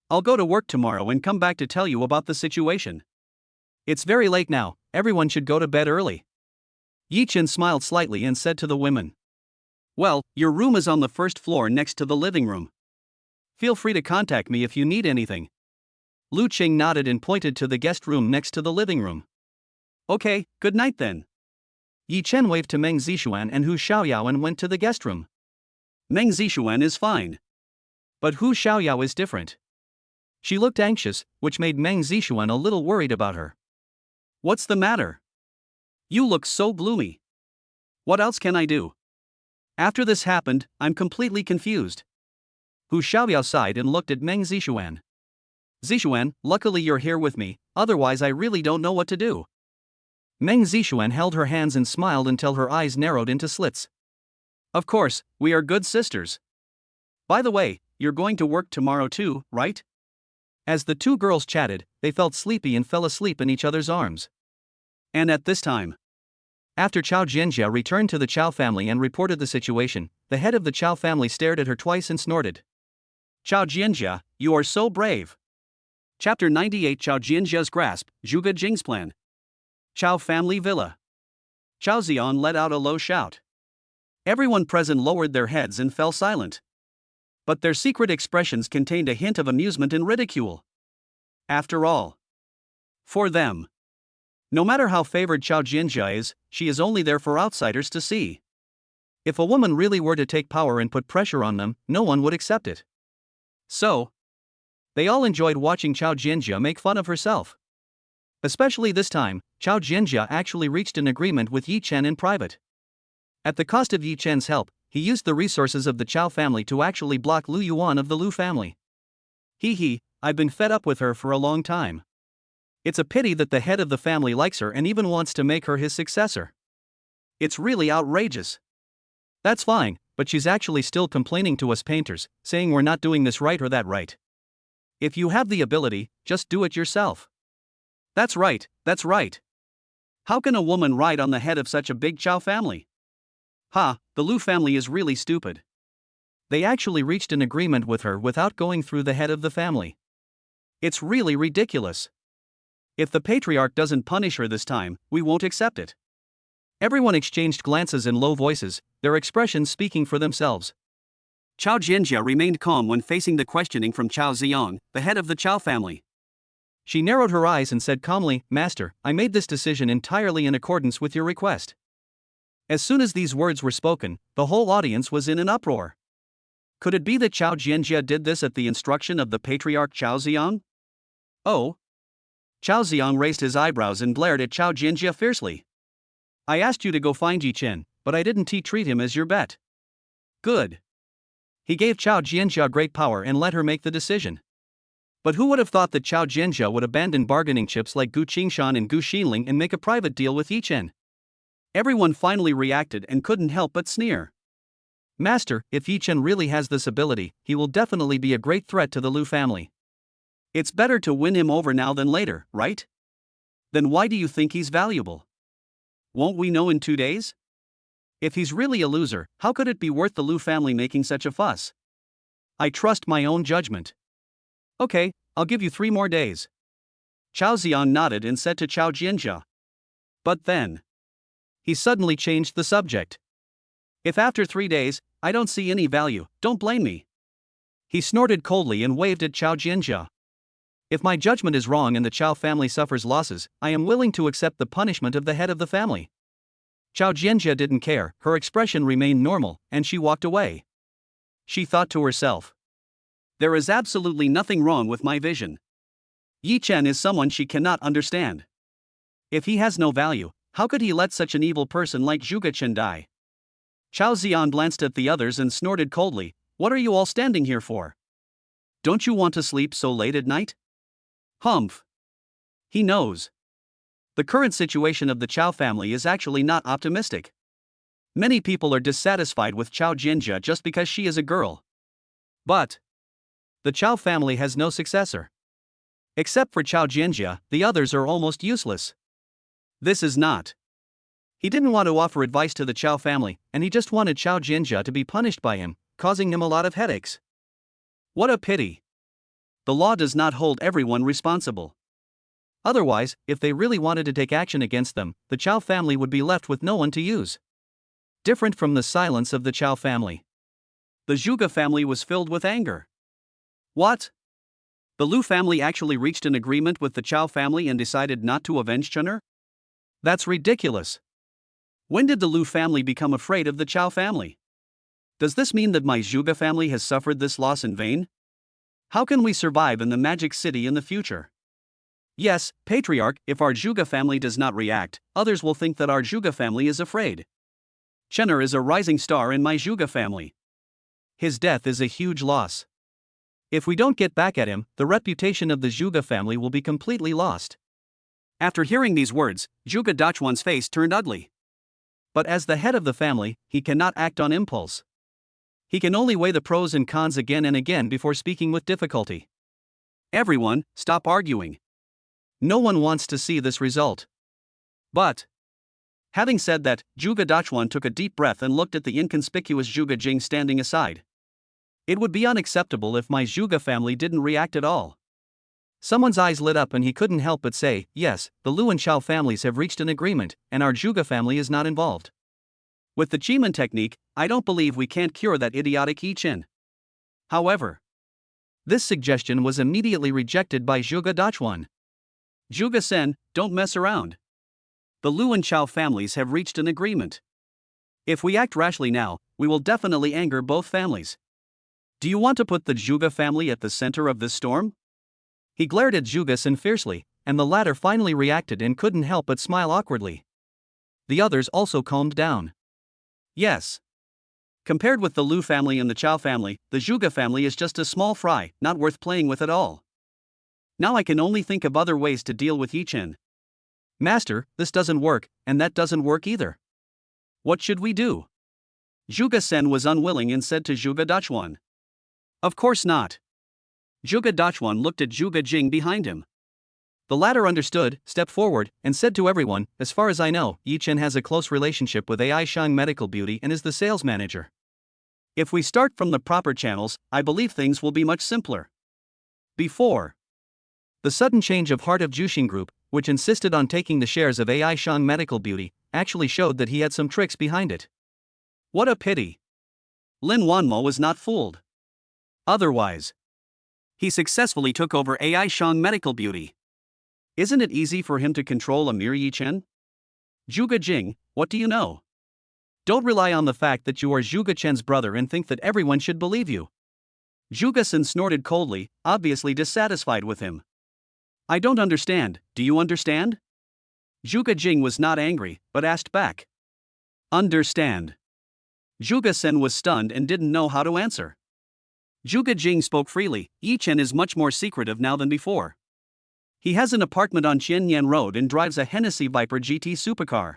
I'll go to work tomorrow and come back to tell you about the situation. It's very late now, everyone should go to bed early. Yi Chen smiled slightly and said to the women. Well, your room is on the first floor next to the living room. Feel free to contact me if you need anything. Lu Qing nodded and pointed to the guest room next to the living room. Okay, good night then. Yi Chen waved to Meng Zixuan and Hu Xiaoyao and went to the guest room. Meng Zixuan is fine. But Hu Xiaoyao is different. She looked anxious, which made Meng Zixuan a little worried about her. What's the matter? You look so gloomy. What else can I do? After this happened, I'm completely confused. Hu Xiaoyao sighed and looked at Meng Zixuan. Zixuan, luckily you're here with me, otherwise I really don't know what to do. Meng Zixuan held her hands and smiled until her eyes narrowed into slits. Of course, we are good sisters. By the way, you're going to work tomorrow too, right? As the two girls chatted, they felt sleepy and fell asleep in each other's arms. And at this time, after Chao Jianjia returned to the Chao family and reported the situation, the head of the Chao family stared at her twice and snorted. Chao Jianjia, you are so brave. Chapter 98 Chao Jianjia's grasp, Zhuge Jing's plan. Chao family villa. Chao Zian let out a low shout. Everyone present lowered their heads and fell silent. But their secret expressions contained a hint of amusement and ridicule. After all, for them, no matter how favored Chao Jianjia is, she is only there for outsiders to see. If a woman really were to take power and put pressure on them, no one would accept it. So, they all enjoyed watching Chao Jianjia make fun of herself. Especially this time, Chao Jianjia actually reached an agreement with Yi Chen in private. At the cost of Yi Chen's help, he used the resources of the Chao family to actually block Lu Yuan of the Lu family. I've been fed up with her for a long time. It's a pity that the head of the family likes her and even wants to make her his successor. It's really outrageous. That's fine, but she's actually still complaining to us painters, saying we're not doing this right or that right. If you have the ability, just do it yourself. That's right, that's right. How can a woman ride on the head of such a big Chow family? Ha, the Lu family is really stupid. They actually reached an agreement with her without going through the head of the family. It's really ridiculous. If the patriarch doesn't punish her this time, we won't accept it. Everyone exchanged glances in low voices, their expressions speaking for themselves. Chao Jianjia remained calm when facing the questioning from Chao Ziyang, the head of the Chao family. She narrowed her eyes and said calmly, "Master, I made this decision entirely in accordance with your request." As soon as these words were spoken, the whole audience was in an uproar. Could it be that Chao Jianjia did this at the instruction of the patriarch Chao Ziyang? Oh. Chao Ziyang raised his eyebrows and glared at Chao Jianjia fiercely. I asked you to go find Yi Chen, but I didn't treat him as your bet. Good. He gave Chao Jianjia great power and let her make the decision. But who would have thought that Chao Jianjia would abandon bargaining chips like Gu Qingshan and Gu Xinling and make a private deal with Yi Chen? Everyone finally reacted and couldn't help but sneer. Master, if Yi Chen really has this ability, he will definitely be a great threat to the Lu family. It's better to win him over now than later, right? Then why do you think he's valuable? Won't we know in 2 days? If he's really a loser, how could it be worth the Lu family making such a fuss? I trust my own judgment. Okay, I'll give you 3 more days. Chao Ziyang nodded and said to Chao Jianjia. But then, he suddenly changed the subject. If after 3 days, I don't see any value, don't blame me. He snorted coldly and waved at Chao Jianjia. If my judgment is wrong and the Chao family suffers losses, I am willing to accept the punishment of the head of the family. Chao Jianjia didn't care, her expression remained normal, and she walked away. She thought to herself. There is absolutely nothing wrong with my vision. Yi Chen is someone she cannot understand. If he has no value, how could he let such an evil person like Zhuge Chen die? Chao Ziyan glanced at the others and snorted coldly, "What are you all standing here for? Don't you want to sleep so late at night?" Humph. He knows. The current situation of the Chao family is actually not optimistic. Many people are dissatisfied with Chao Jianjia just because she is a girl. But the Chao family has no successor. Except for Chao Jianjia, the others are almost useless. This is not. He didn't want to offer advice to the Chao family, and he just wanted Chao Jianjia to be punished by him, causing him a lot of headaches. What a pity. The law does not hold everyone responsible. Otherwise, if they really wanted to take action against them, the Chao family would be left with no one to use. Different from the silence of the Chao family, the Zhuge family was filled with anger. What? The Lu family actually reached an agreement with the Chao family and decided not to avenge Chener? That's ridiculous. When did the Lu family become afraid of the Chao family? Does this mean that my Zhuge family has suffered this loss in vain? How can we survive in the Magic City in the future? Yes, Patriarch, if our Zhuge family does not react, others will think that our Zhuge family is afraid. Chener is a rising star in my Zhuge family. His death is a huge loss. If we don't get back at him, the reputation of the Zhuge family will be completely lost. After hearing these words, Zhuge Dachuan's face turned ugly. But as the head of the family, he cannot act on impulse. He can only weigh the pros and cons again and again before speaking with difficulty. Everyone, stop arguing. No one wants to see this result. But, having said that, Zhuge Dachuan took a deep breath and looked at the inconspicuous Zhuge Jing standing aside. It would be unacceptable if my Zhuge family didn't react at all. Someone's eyes lit up and he couldn't help but say, "Yes, the Lu and Chao families have reached an agreement, and our Zhuge family is not involved." With the Jimen technique, I don't believe we can't cure that idiotic Yi Chen. However, this suggestion was immediately rejected by Zhuge Dachuan. Zhuge Sen, don't mess around. The Lu and Chao families have reached an agreement. If we act rashly now, we will definitely anger both families. Do you want to put the Zhuge family at the center of this storm? He glared at Zhuge Sen fiercely, and the latter finally reacted and couldn't help but smile awkwardly. The others also calmed down. Yes. Compared with the Lu family and the Chao family, the Zhuge family is just a small fry, not worth playing with at all. Now I can only think of other ways to deal with Yi Chen. Master, this doesn't work, and that doesn't work either. What should we do? Zhuge Sen was unwilling and said to Zhuge Dachuan. Of course not. Zhuge Dachuan looked at Zhuge Jing behind him. The latter understood, stepped forward, and said to everyone, "As far as I know, Yi Chen has a close relationship with AI Shang Medical Beauty and is the sales manager. If we start from the proper channels, I believe things will be much simpler." Before the sudden change of heart of Juxing Group, which insisted on taking the shares of AI Shang Medical Beauty, actually showed that he had some tricks behind it. What a pity. Lin Wanmo was not fooled. Otherwise, he successfully took over AI Shang Medical Beauty. Isn't it easy for him to control a mere Yi Chen? Zhuge Jing, what do you know? Don't rely on the fact that you are Zhuge Chen's brother and think that everyone should believe you. Zhuge Sin snorted coldly, obviously dissatisfied with him. I don't understand, do you understand? Zhuge Jing was not angry, but asked back. Understand. Zhuge Sen was stunned and didn't know how to answer. Zhuge Jing spoke freely. Yi Chen is much more secretive now than before. He has an apartment on Qianyan Road and drives a Hennessy Viper GT supercar.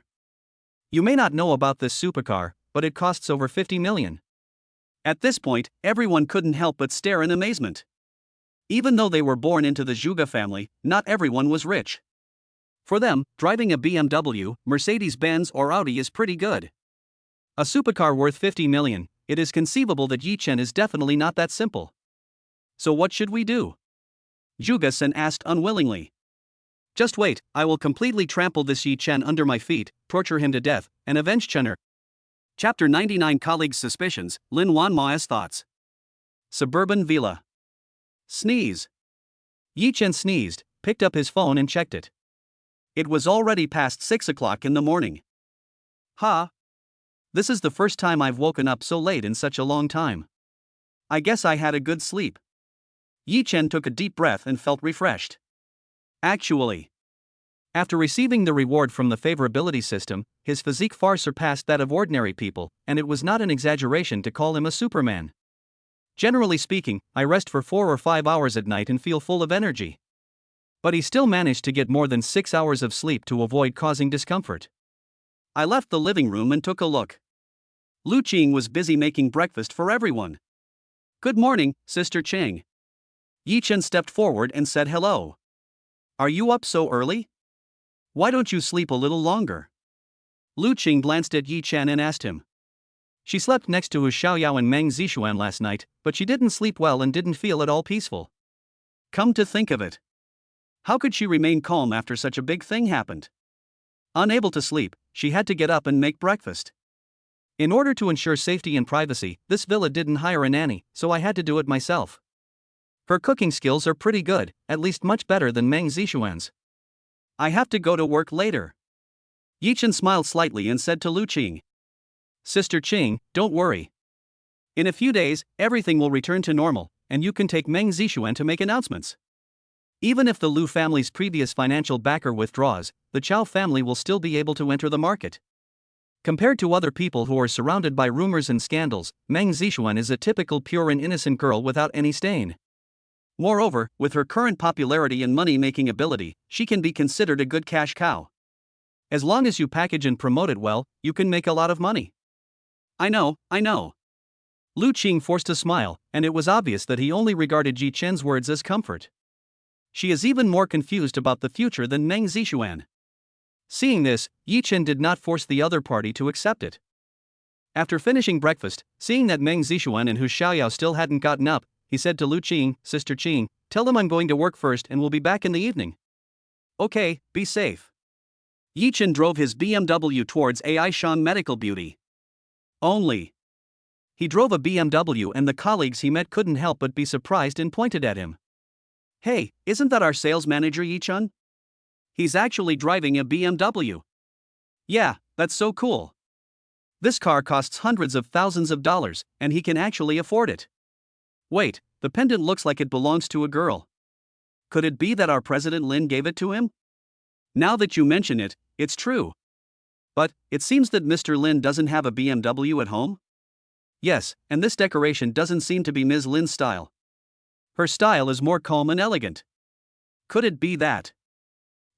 You may not know about this supercar, but it costs over 50 million. At this point, everyone couldn't help but stare in amazement. Even though they were born into the Zhuge family, not everyone was rich. For them, driving a BMW, Mercedes-Benz or Audi is pretty good. A supercar worth 50 million, it is conceivable that Yi Chen is definitely not that simple. So what should we do? Zhuge Sen asked unwillingly. Just wait, I will completely trample this Yi Chen under my feet, torture him to death, and avenge Chener. Chapter 99 Colleagues' Suspicions, Lin Wanma's Thoughts. Suburban Villa. Sneeze. Yi Chen sneezed, picked up his phone and checked it. It was already past 6 o'clock in the morning. This is the first time I've woken up so late in such a long time. I guess I had a good sleep. Yi Chen took a deep breath and felt refreshed. Actually, after receiving the reward from the favorability system, his physique far surpassed that of ordinary people, and it was not an exaggeration to call him a superman. Generally speaking, I rest for 4 or 5 hours at night and feel full of energy. But he still managed to get more than 6 hours of sleep to avoid causing discomfort. I left the living room and took a look. Lu Qing was busy making breakfast for everyone. Good morning, Sister Cheng. Yi Chen stepped forward and said hello. Are you up so early? Why don't you sleep a little longer? Lu Qing glanced at Yi Chen and asked him. She slept next to Hu Xiaoyao and Meng Zixuan last night, but she didn't sleep well and didn't feel at all peaceful. Come to think of it. How could she remain calm after such a big thing happened? Unable to sleep, she had to get up and make breakfast. In order to ensure safety and privacy, this villa didn't hire a nanny, so I had to do it myself. Her cooking skills are pretty good, at least much better than Meng Zixuan's. I have to go to work later. Yi Chen smiled slightly and said to Lu Qing. Sister Qing, don't worry. In a few days, everything will return to normal, and you can take Meng Zixuan to make announcements. Even if the Lu family's previous financial backer withdraws, the Chao family will still be able to enter the market. Compared to other people who are surrounded by rumors and scandals, Meng Zixuan is a typical pure and innocent girl without any stain. Moreover, with her current popularity and money-making ability, she can be considered a good cash cow. As long as you package and promote it well, you can make a lot of money. I know. Lu Qing forced a smile, and it was obvious that he only regarded Yi Chen's words as comfort. She is even more confused about the future than Meng Zixuan. Seeing this, Yi Chen did not force the other party to accept it. After finishing breakfast, seeing that Meng Zixuan and Hu Xiaoyao still hadn't gotten up, he said to Lu Qing, Sister Qing, tell them I'm going to work first and will be back in the evening. Okay, be safe. Yi Chen drove his BMW towards AI Shang Medical Beauty. Only. He drove a BMW and the colleagues he met couldn't help but be surprised and pointed at him. Hey, isn't that our sales manager Yi Chen? He's actually driving a BMW. Yeah, that's so cool. This car costs hundreds of thousands of dollars, and he can actually afford it. Wait, the pendant looks like it belongs to a girl. Could it be that our President Lin gave it to him? Now that you mention it, it's true. But, it seems that Mr. Lin doesn't have a BMW at home? Yes, and this decoration doesn't seem to be Ms. Lin's style. Her style is more calm and elegant. Could it be that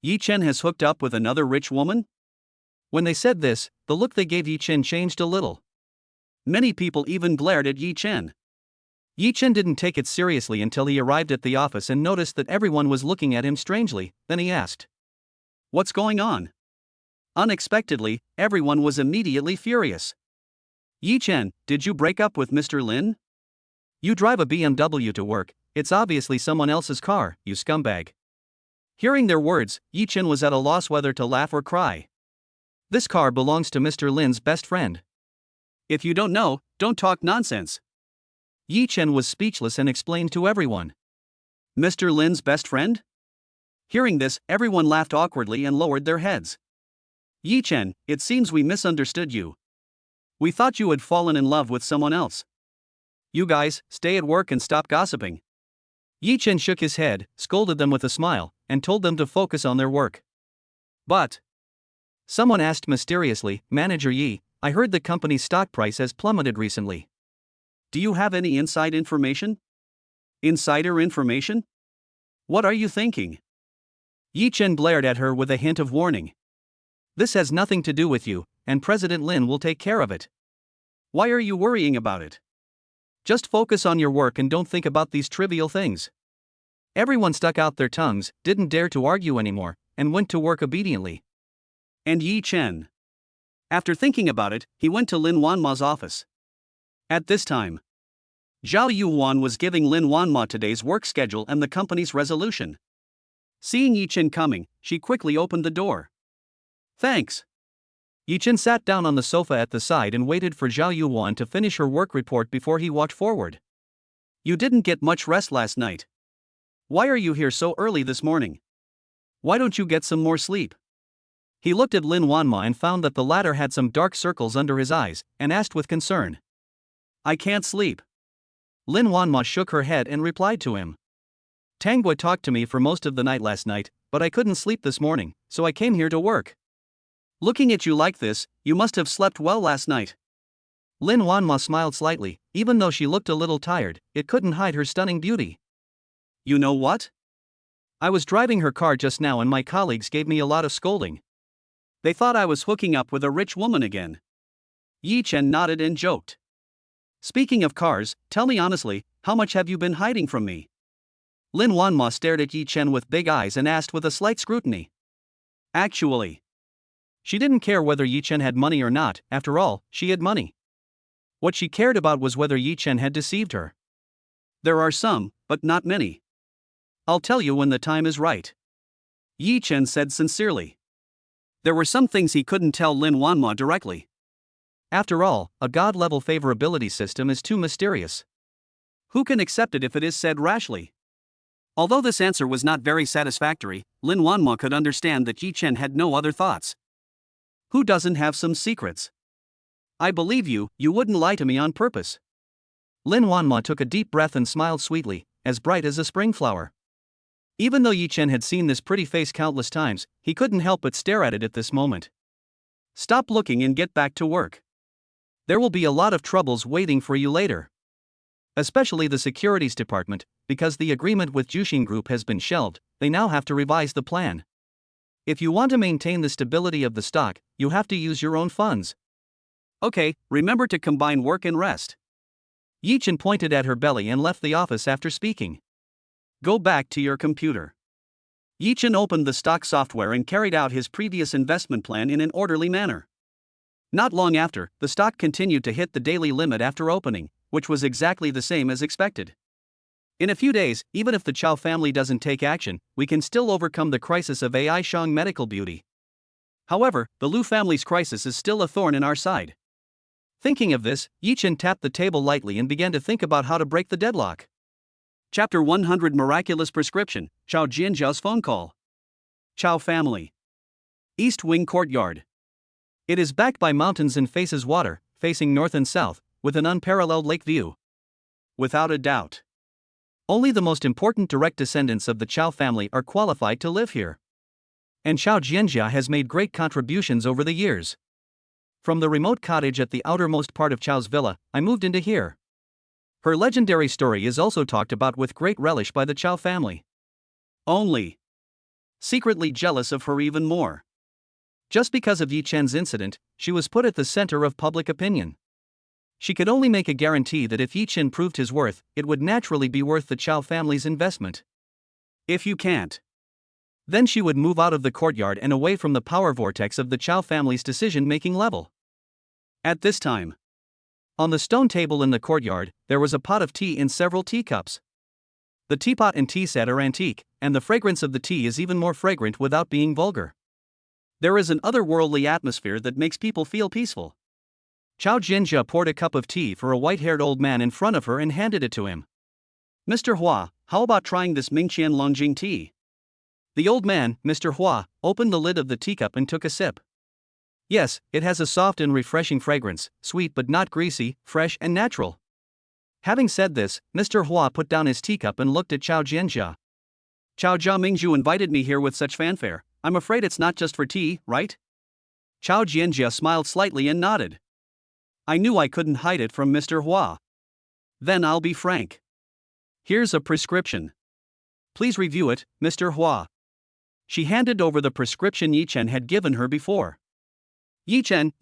Yi Chen has hooked up with another rich woman? When they said this, the look they gave Yi Chen changed a little. Many people even glared at Yi Chen. Yi Chen didn't take it seriously until he arrived at the office and noticed that everyone was looking at him strangely. Then he asked, "What's going on?" Unexpectedly, everyone was immediately furious. "Yi Chen, did you break up with Mr. Lin? You drive a BMW to work, it's obviously someone else's car, you scumbag." Hearing their words, Yi Chen was at a loss whether to laugh or cry. This car belongs to Mr. Lin's best friend. "If you don't know, don't talk nonsense." Yi Chen was speechless and explained to everyone. "Mr. Lin's best friend?" Hearing this, everyone laughed awkwardly and lowered their heads. "Yi Chen, it seems we misunderstood you. We thought you had fallen in love with someone else. You guys, stay at work and stop gossiping." Yi Chen shook his head, scolded them with a smile, and told them to focus on their work. "But," someone asked mysteriously, "Manager Yi, I heard the company's stock price has plummeted recently. do you have any inside information? Insider information? What are you thinking?" Yi Chen blared at her with a hint of warning. "This has nothing to do with you, and President Lin will take care of it. Why are you worrying about it? Just focus on your work and don't think about these trivial things." Everyone stuck out their tongues, didn't dare to argue anymore, and went to work obediently. And Yi Chen, after thinking about it, he went to Lin Wanma's office. At this time, Zhao Yuan was giving Lin Wanma today's work schedule and the company's resolution. Seeing Yi Chen coming, she quickly opened the door. "Thanks." Yi Chen sat down on the sofa at the side and waited for Zhao Yuan to finish her work report before he walked forward. "You didn't get much rest last night. Why are you here so early this morning? Why don't you get some more sleep?" He looked at Lin Wanma and found that the latter had some dark circles under his eyes, and asked with concern. "I can't sleep." Lin Wanma shook her head and replied to him. "Tanggui talked to me for most of the night last night, but I couldn't sleep this morning, so I came here to work." "Looking at you like this, you must have slept well last night." Lin Wanma smiled slightly, even though she looked a little tired, it couldn't hide her stunning beauty. "You know what? I was driving her car just now and my colleagues gave me a lot of scolding. They thought I was hooking up with a rich woman again." Yi Chen nodded and joked. "Speaking of cars, tell me honestly, how much have you been hiding from me?" Lin Wanma stared at Yi Chen with big eyes and asked with a slight scrutiny. Actually, she didn't care whether Yi Chen had money or not, after all, she had money. What she cared about was whether Yi Chen had deceived her. "There are some, but not many. I'll tell you when the time is right," Yi Chen said sincerely. There were some things he couldn't tell Lin Wanma directly. After all, a God-level favorability system is too mysterious. Who can accept it if it is said rashly? Although this answer was not very satisfactory, Lin Wanma could understand that Yi Chen had no other thoughts. Who doesn't have some secrets? I believe you, you wouldn't lie to me on purpose. Lin Wanma took a deep breath and smiled sweetly, as bright as a spring flower. Even though Yi Chen had seen this pretty face countless times, he couldn't help but stare at it at this moment. Stop looking and get back to work. There will be a lot of troubles waiting for you later. Especially the securities department, because the agreement with Jushin Group has been shelved, they now have to revise the plan. If you want to maintain the stability of the stock, you have to use your own funds. Okay, remember to combine work and rest. Yi Chen pointed at her belly and left the office after speaking. Go back to your computer. Yi Chen opened the stock software and carried out his previous investment plan in an orderly manner. Not long after, the stock continued to hit the daily limit after opening, which was exactly the same as expected. In a few days, even if the Chow family doesn't take action, we can still overcome the crisis of AI Shang medical beauty. However, the Lu family's crisis is still a thorn in our side. Thinking of this, Yi Chen tapped the table lightly and began to think about how to break the deadlock. Chapter 100 Miraculous Prescription, Chow Jianzhao's Phone Call. Chow Family. East Wing Courtyard. It is backed by mountains and faces water, facing north and south, with an unparalleled lake view. Without a doubt. Only the most important direct descendants of the Chow family are qualified to live here. And Chow Jianzhia has made great contributions over the years. From the remote cottage at the outermost part of Chow's villa, I moved into here. Her legendary story is also talked about with great relish by the Chow family. Only secretly jealous of her even more. Just because of Yi Chen's incident, she was put at the center of public opinion. She could only make a guarantee that if Yi Chen proved his worth, it would naturally be worth the Chow family's investment. If you can't, then she would move out of the courtyard and away from the power vortex of the Chow family's decision-making level. At this time, on the stone table in the courtyard, there was a pot of tea in several teacups. The teapot and tea set are antique, and the fragrance of the tea is even more fragrant without being vulgar. There is an otherworldly atmosphere that makes people feel peaceful. Chow Jianjia poured a cup of tea for a white-haired old man in front of her and handed it to him. Mr. Hua, how about trying this Mingqian Longjing tea? The old man, Mr. Hua, opened the lid of the teacup and took a sip. Yes, it has a soft and refreshing fragrance, sweet but not greasy, fresh and natural. Having said this, Mr. Hua put down his teacup and looked at Chow Jianjia. Chow Jia Mingzhu invited me here with such fanfare. I'm afraid it's not just for tea, right? Chow Jianjia smiled slightly and nodded. I knew I couldn't hide it from Mr. Hua. Then I'll be frank. Here's a prescription. Please review it, Mr. Hua. She handed over the prescription Yi Chen had given her before. Yi Chen,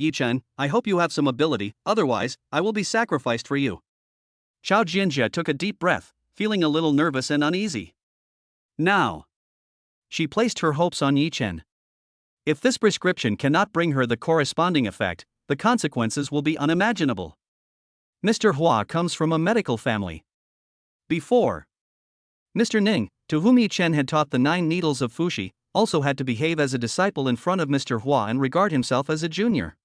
I hope you have some ability, otherwise, I will be sacrificed for you. Chow Jianjia took a deep breath, feeling a little nervous and uneasy. Now, she placed her hopes on Yi Chen. If this prescription cannot bring her the corresponding effect, the consequences will be unimaginable. Mr. Hua comes from a medical family. Before, Mr. Ning, to whom Yi Chen had taught the 9 needles of Fuxi, also had to behave as a disciple in front of Mr. Hua and regard himself as a junior.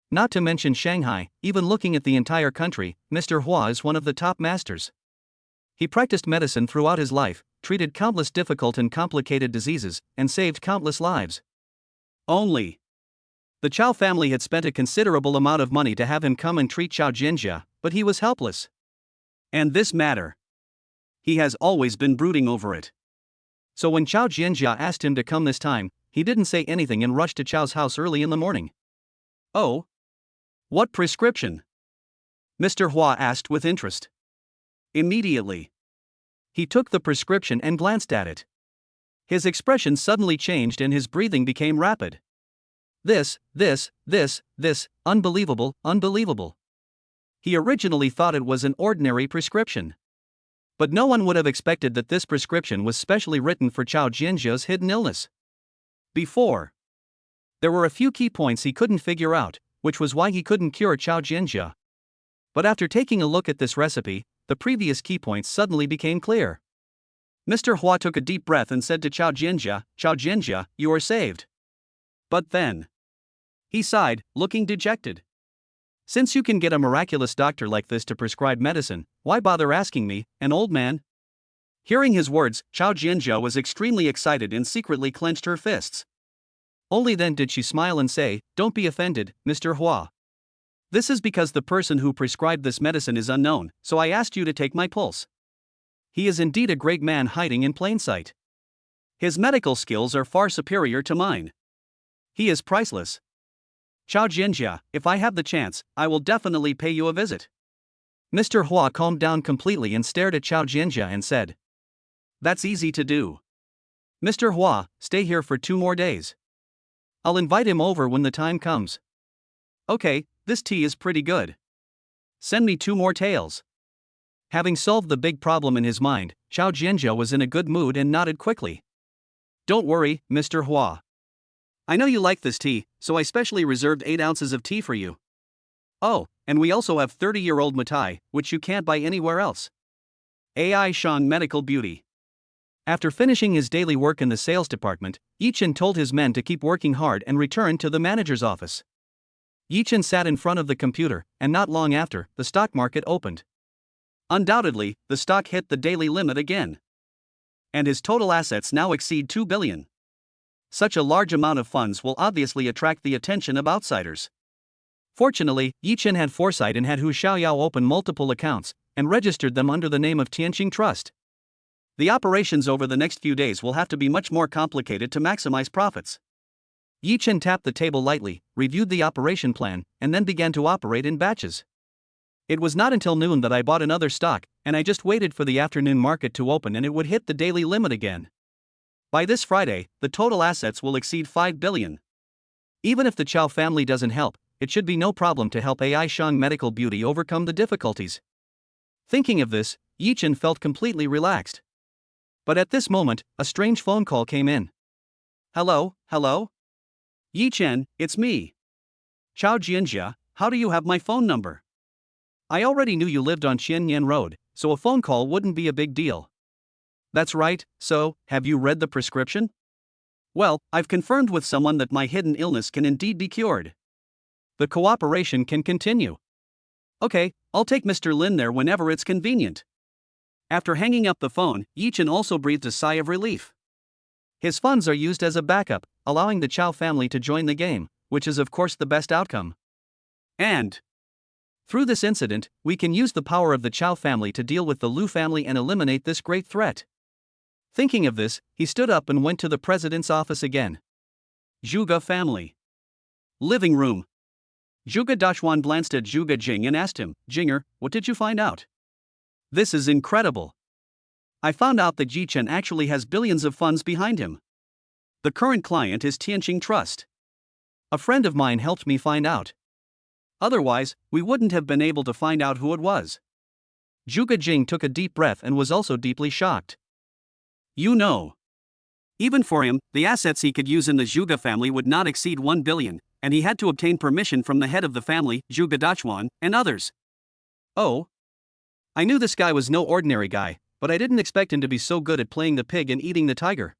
Not to mention Shanghai, even looking at the entire country, Mr. Hua is one of the top masters. He practiced medicine throughout his life, treated countless difficult and complicated diseases, and saved countless lives. Only, the Chow family had spent a considerable amount of money to have him come and treat Chow Jianjia, but he was helpless. And this matter, he has always been brooding over it. So when Chow Jianjia asked him to come this time, he didn't say anything and rushed to Chow's house early in the morning. Oh? What prescription? Mr. Hua asked with interest. Immediately, he took the prescription and glanced at it. His expression suddenly changed and his breathing became rapid. This, unbelievable. He originally thought it was an ordinary prescription. But no one would have expected that this prescription was specially written for Chow Jianjia's hidden illness. Before, there were a few key points he couldn't figure out, which was why he couldn't cure Chow Jianjia. But after taking a look at this recipe, the previous key points suddenly became clear. Mr. Hua took a deep breath and said to Chow Jianjia, you are saved. But then, he sighed, looking dejected. Since you can get a miraculous doctor like this to prescribe medicine, why bother asking me, an old man? Hearing his words, Chow Jianjia was extremely excited and secretly clenched her fists. Only then did she smile and say, don't be offended, Mr. Hua. This is because the person who prescribed this medicine is unknown, so I asked you to take my pulse. He is indeed a great man hiding in plain sight. His medical skills are far superior to mine. He is priceless. Chow Jianjia, if I have the chance, I will definitely pay you a visit. Mr. Hua calmed down completely and stared at Chow Jianjia and said, that's easy to do. Mr. Hua, stay here for 2 more days. I'll invite him over when the time comes. Okay, this tea is pretty good. Send me 2 more taels. Having solved the big problem in his mind, Chow Jianjia was in a good mood and nodded quickly. Don't worry, Mr. Hua. I know you like this tea, so I specially reserved 8 ounces of tea for you. Oh, and we also have 30-year-old Matai, which you can't buy anywhere else. AI Shang Medical Beauty. After finishing his daily work in the sales department, Yi Chen told his men to keep working hard and returned to the manager's office. Yi Chen sat in front of the computer, and not long after, the stock market opened. Undoubtedly, the stock hit the daily limit again. And his total assets now exceed 2 billion. Such a large amount of funds will obviously attract the attention of outsiders. Fortunately, Yi Chen had foresight and had Hu Xiaoyao open multiple accounts, and registered them under the name of Tianqing Trust. The operations over the next few days will have to be much more complicated to maximize profits. Yi Chen tapped the table lightly, reviewed the operation plan, and then began to operate in batches. It was not until noon that I bought another stock, and I just waited for the afternoon market to open and it would hit the daily limit again. By this Friday, the total assets will exceed 5 billion. Even if the Chow family doesn't help, it should be no problem to help AI Shang Medical Beauty overcome the difficulties. Thinking of this, Yichen felt completely relaxed. But at this moment, a strange phone call came in. Hello? Yichen, it's me. Chao Jianjia, how do you have my phone number? I already knew you lived on Qianyan Road, so a phone call wouldn't be a big deal. That's right, so, have you read the prescription? Well, I've confirmed with someone that my hidden illness can indeed be cured. The cooperation can continue. Okay, I'll take Mr. Lin there whenever it's convenient. After hanging up the phone, Yichen also breathed a sigh of relief. His funds are used as a backup, allowing the Chao family to join the game, which is of course the best outcome. And through this incident, we can use the power of the Chao family to deal with the Lu family and eliminate this great threat. Thinking of this, he stood up and went to the president's office again. Zhuge family. Living room. Zhuge Dachuan glanced at Zhuge Jing and asked him, Jinger, what did you find out? This is incredible. I found out that Yichen actually has billions of funds behind him. The current client is Tianqing Trust. A friend of mine helped me find out. Otherwise, we wouldn't have been able to find out who it was. Zhuge Jing took a deep breath and was also deeply shocked. You know. Even for him, the assets he could use in the Zhuge family would not exceed 1 billion, and he had to obtain permission from the head of the family, Zhuge Dachuan, and others. Oh. I knew this guy was no ordinary guy, but I didn't expect him to be so good at playing the pig and eating the tiger.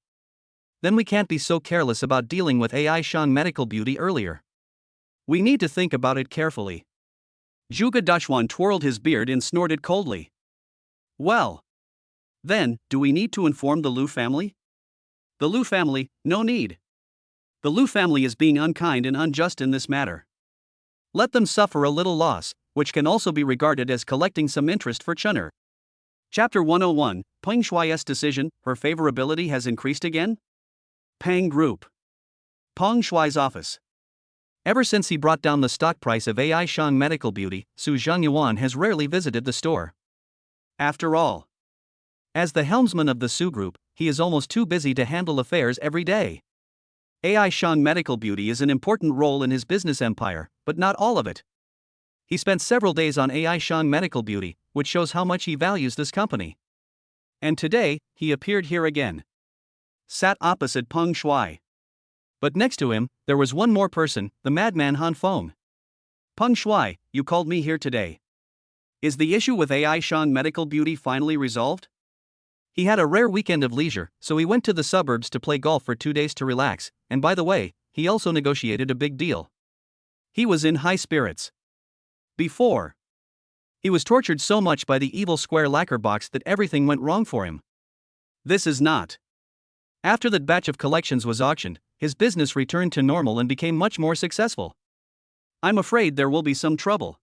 Then we can't be so careless about dealing with AI Shang Medical Beauty earlier. We need to think about it carefully. Zhuge Dachuan twirled his beard and snorted coldly. Well. Then, do we need to inform the Lu family? The Lu family, no need. The Lu family is being unkind and unjust in this matter. Let them suffer a little loss, which can also be regarded as collecting some interest for Chun'er. Chapter 101, Peng Shuai's decision, her favorability has increased again? Peng Group. Peng Shuai's office. Ever since he brought down the stock price of AI Shang Medical Beauty, Su Zhangyuan has rarely visited the store. After all, as the helmsman of the Su Group, he is almost too busy to handle affairs every day. AI Shang Medical Beauty is an important role in his business empire, but not all of it. He spent several days on AI Shang Medical Beauty, which shows how much he values this company. And today, he appeared here again. Sat opposite Peng Shuai. But next to him, there was one more person, the madman Han Feng. Peng Shuai, you called me here today. Is the issue with AI Shang Medical Beauty finally resolved? He had a rare weekend of leisure, so he went to the suburbs to play golf for 2 days to relax, and by the way, he also negotiated a big deal. He was in high spirits. Before, he was tortured so much by the evil square lacquer box that everything went wrong for him. This is not. After that batch of collections was auctioned, his business returned to normal and became much more successful. I'm afraid there will be some trouble.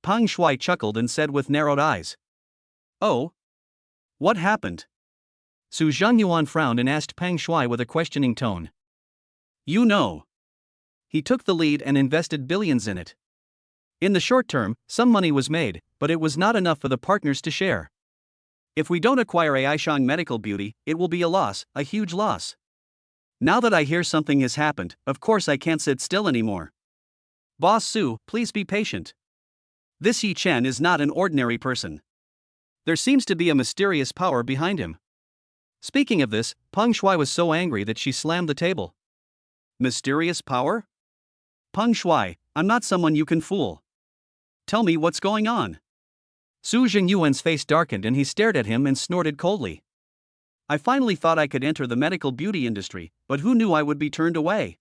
Peng Shuai chuckled and said with narrowed eyes. Oh? What happened? Su Zhangyuan frowned and asked Peng Shuai with a questioning tone. You know. He took the lead and invested billions in it. In the short term, some money was made, but it was not enough for the partners to share. If we don't acquire AI Shang Medical Beauty, it will be a loss, a huge loss. Now that I hear something has happened, of course I can't sit still anymore. Boss Su, please be patient. This Yi Chen is not an ordinary person. There seems to be a mysterious power behind him. Speaking of this, Peng Shuai was so angry that she slammed the table. Mysterious power? Peng Shuai, I'm not someone you can fool. Tell me what's going on. Su Zhangyuan's face darkened and he stared at him and snorted coldly. I finally thought I could enter the medical beauty industry, but who knew I would be turned away?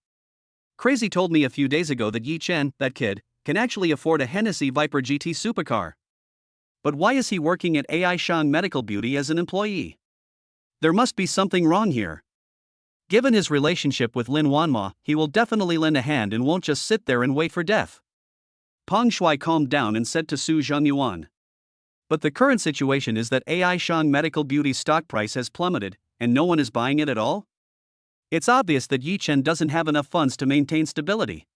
Crazy told me a few days ago that Yi Chen, that kid, can actually afford a Hennessy Viper GT supercar. But why is he working at AI Shang Medical Beauty as an employee? There must be something wrong here. Given his relationship with Lin Wanma, he will definitely lend a hand and won't just sit there and wait for death. Peng Shuai calmed down and said to Su Zhangyuan. But the current situation is that AI Shang Medical Beauty's stock price has plummeted, and no one is buying it at all? It's obvious that Yi Chen doesn't have enough funds to maintain stability.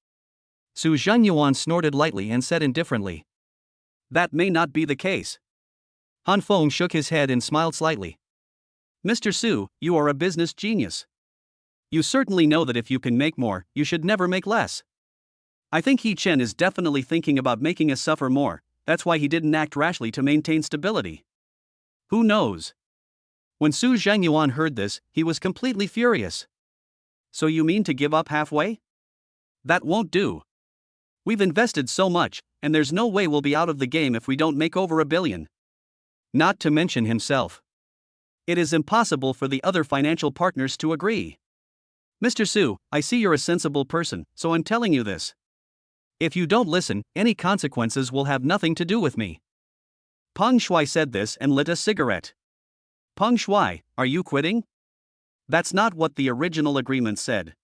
Su Zhangyuan snorted lightly and said indifferently. That may not be the case. Han Feng shook his head and smiled slightly. Mr. Su, you are a business genius. You certainly know that if you can make more, you should never make less. I think He Chen is definitely thinking about making us suffer more, that's why he didn't act rashly to maintain stability. Who knows? When Su Zhangyuan heard this, he was completely furious. So you mean to give up halfway? That won't do. We've invested so much, and there's no way we'll be out of the game if we don't make over $1 billion. Not to mention himself. It is impossible for the other financial partners to agree. Mr. Su, I see you're a sensible person, so I'm telling you this. If you don't listen, any consequences will have nothing to do with me. Peng Shuai said this and lit a cigarette. Peng Shuai, are you quitting? That's not what the original agreement said.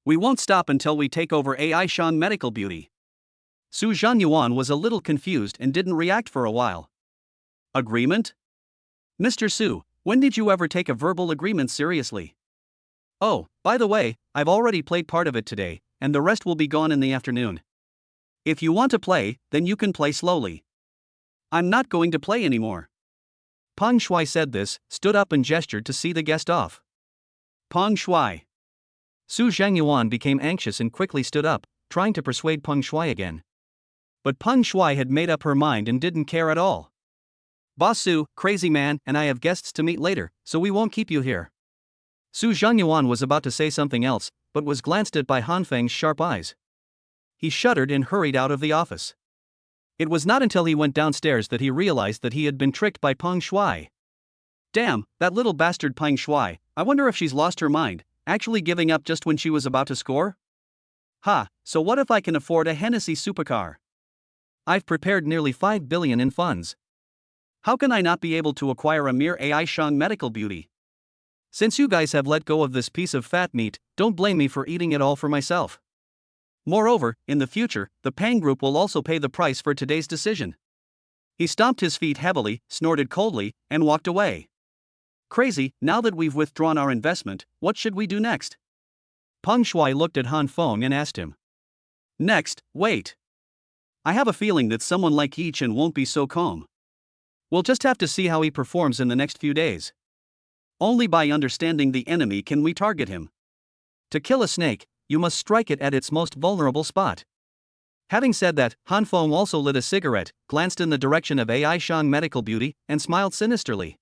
We won't stop until we take over AI Shang Medical Beauty. Su Zhangyuan was a little confused and didn't react for a while. Agreement? Mr. Su, when did you ever take a verbal agreement seriously? Oh, by the way, I've already played part of it today, and the rest will be gone in the afternoon. If you want to play, then you can play slowly. I'm not going to play anymore. Peng Shuai said this, stood up and gestured to see the guest off. Peng Shuai. Su Zhangyuan became anxious and quickly stood up, trying to persuade Peng Shuai again. But Peng Shuai had made up her mind and didn't care at all. Boss Su, crazy man, and I have guests to meet later, so we won't keep you here. Su Zhangyuan was about to say something else, but was glanced at by Han Feng's sharp eyes. He shuddered and hurried out of the office. It was not until he went downstairs that he realized that he had been tricked by Peng Shuai. Damn, that little bastard Peng Shuai, I wonder if she's lost her mind, actually giving up just when she was about to score? Ha, so what if I can afford a Hennessy supercar? I've prepared nearly $5 billion in funds. How can I not be able to acquire a mere AI Shang Medical Beauty? Since you guys have let go of this piece of fat meat, don't blame me for eating it all for myself. Moreover, in the future, the Pang Group will also pay the price for today's decision. He stomped his feet heavily, snorted coldly, and walked away. Crazy, now that we've withdrawn our investment, what should we do next? Peng Shuai looked at Han Feng and asked him. Next, wait. I have a feeling that someone like Yi Chen won't be so calm. We'll just have to see how he performs in the next few days. Only by understanding the enemy can we target him. To kill a snake, you must strike it at its most vulnerable spot. Having said that, Han Feng also lit a cigarette, glanced in the direction of AI Shang Medical Beauty, and smiled sinisterly.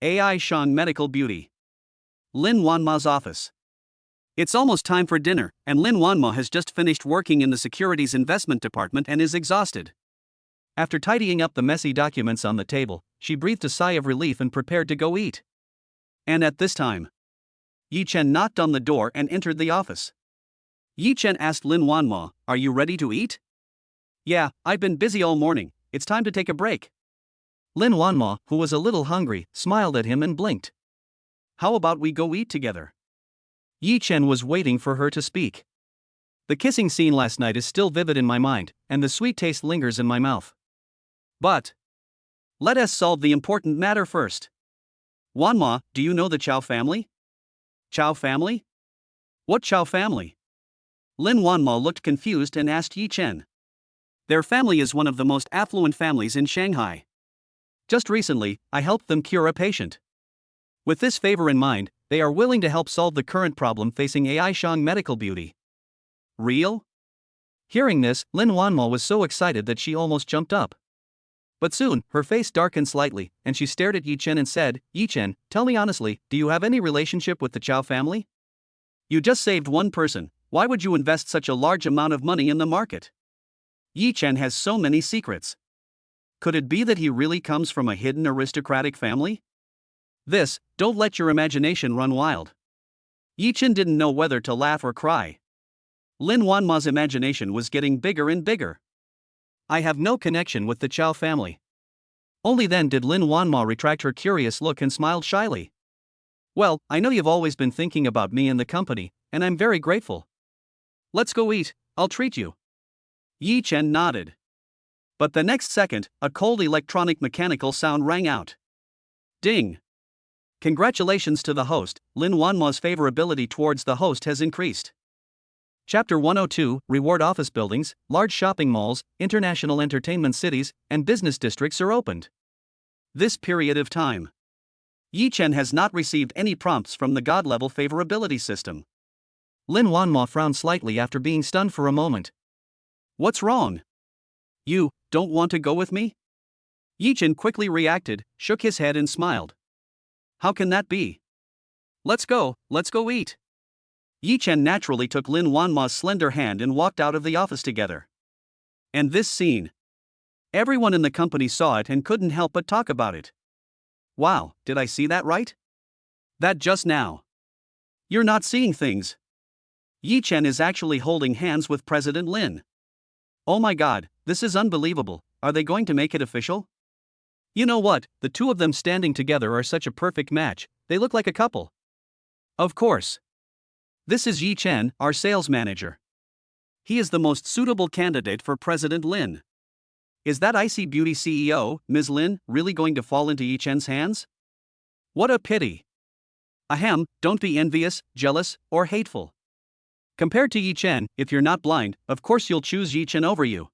AI Shang Medical Beauty. Lin Wanma's office. It's almost time for dinner, and Lin Wanma has just finished working in the securities investment department and is exhausted. After tidying up the messy documents on the table, she breathed a sigh of relief and prepared to go eat. And at this time, Yi Chen knocked on the door and entered the office. Yi Chen asked Lin Wanma, "Are you ready to eat?" "Yeah, I've been busy all morning, it's time to take a break." Lin Wanma, who was a little hungry, smiled at him and blinked. "How about we go eat together?" Yi Chen was waiting for her to speak. The kissing scene last night is still vivid in my mind, and the sweet taste lingers in my mouth. But let us solve the important matter first. Wanma, do you know the Chow family? Chow family? What Chow family? Lin Wanma looked confused and asked Yi Chen. Their family is one of the most affluent families in Shanghai. Just recently, I helped them cure a patient. With this favor in mind, they are willing to help solve the current problem facing AI Shang Medical Beauty. Real? Hearing this, Lin Wanma was so excited that she almost jumped up. But soon, her face darkened slightly, and she stared at Yi Chen and said, "Yi Chen, tell me honestly, do you have any relationship with the Chow family? You just saved one person, why would you invest such a large amount of money in the market? Yi Chen has so many secrets. Could it be that he really comes from a hidden aristocratic family?" Don't let your imagination run wild. Yi Chen didn't know whether to laugh or cry. Lin Wanma's imagination was getting bigger and bigger. I have no connection with the Chow family. Only then did Lin Wanma retract her curious look and smiled shyly. Well, I know you've always been thinking about me and the company, and I'm very grateful. Let's go eat, I'll treat you. Yi Chen nodded. But the next second, a cold electronic mechanical sound rang out. Ding! Congratulations to the host, Lin Wanma's favorability towards the host has increased. Chapter 102, Reward office buildings, large shopping malls, international entertainment cities, and business districts are opened. This period of time. Yi Chen has not received any prompts from the God-level favorability system. Lin Wanma frowned slightly after being stunned for a moment. What's wrong? You don't want to go with me? Yi Chen quickly reacted, shook his head and smiled. How can that be? Let's go eat. Yi Chen naturally took Lin Wanma's slender hand and walked out of the office together. And this scene. Everyone in the company saw it and couldn't help but talk about it. Wow, did I see that right? That just now. You're not seeing things. Yi Chen is actually holding hands with President Lin. Oh my god, this is unbelievable. Are they going to make it official? You know what, the two of them standing together are such a perfect match, they look like a couple. Of course. This is Yi Chen, our sales manager. He is the most suitable candidate for President Lin. Is that IC Beauty CEO, Ms. Lin, really going to fall into Yi Chen's hands? What a pity. Ahem, don't be envious, jealous, or hateful. Compared to Yi Chen, if you're not blind, of course you'll choose Yi Chen over you.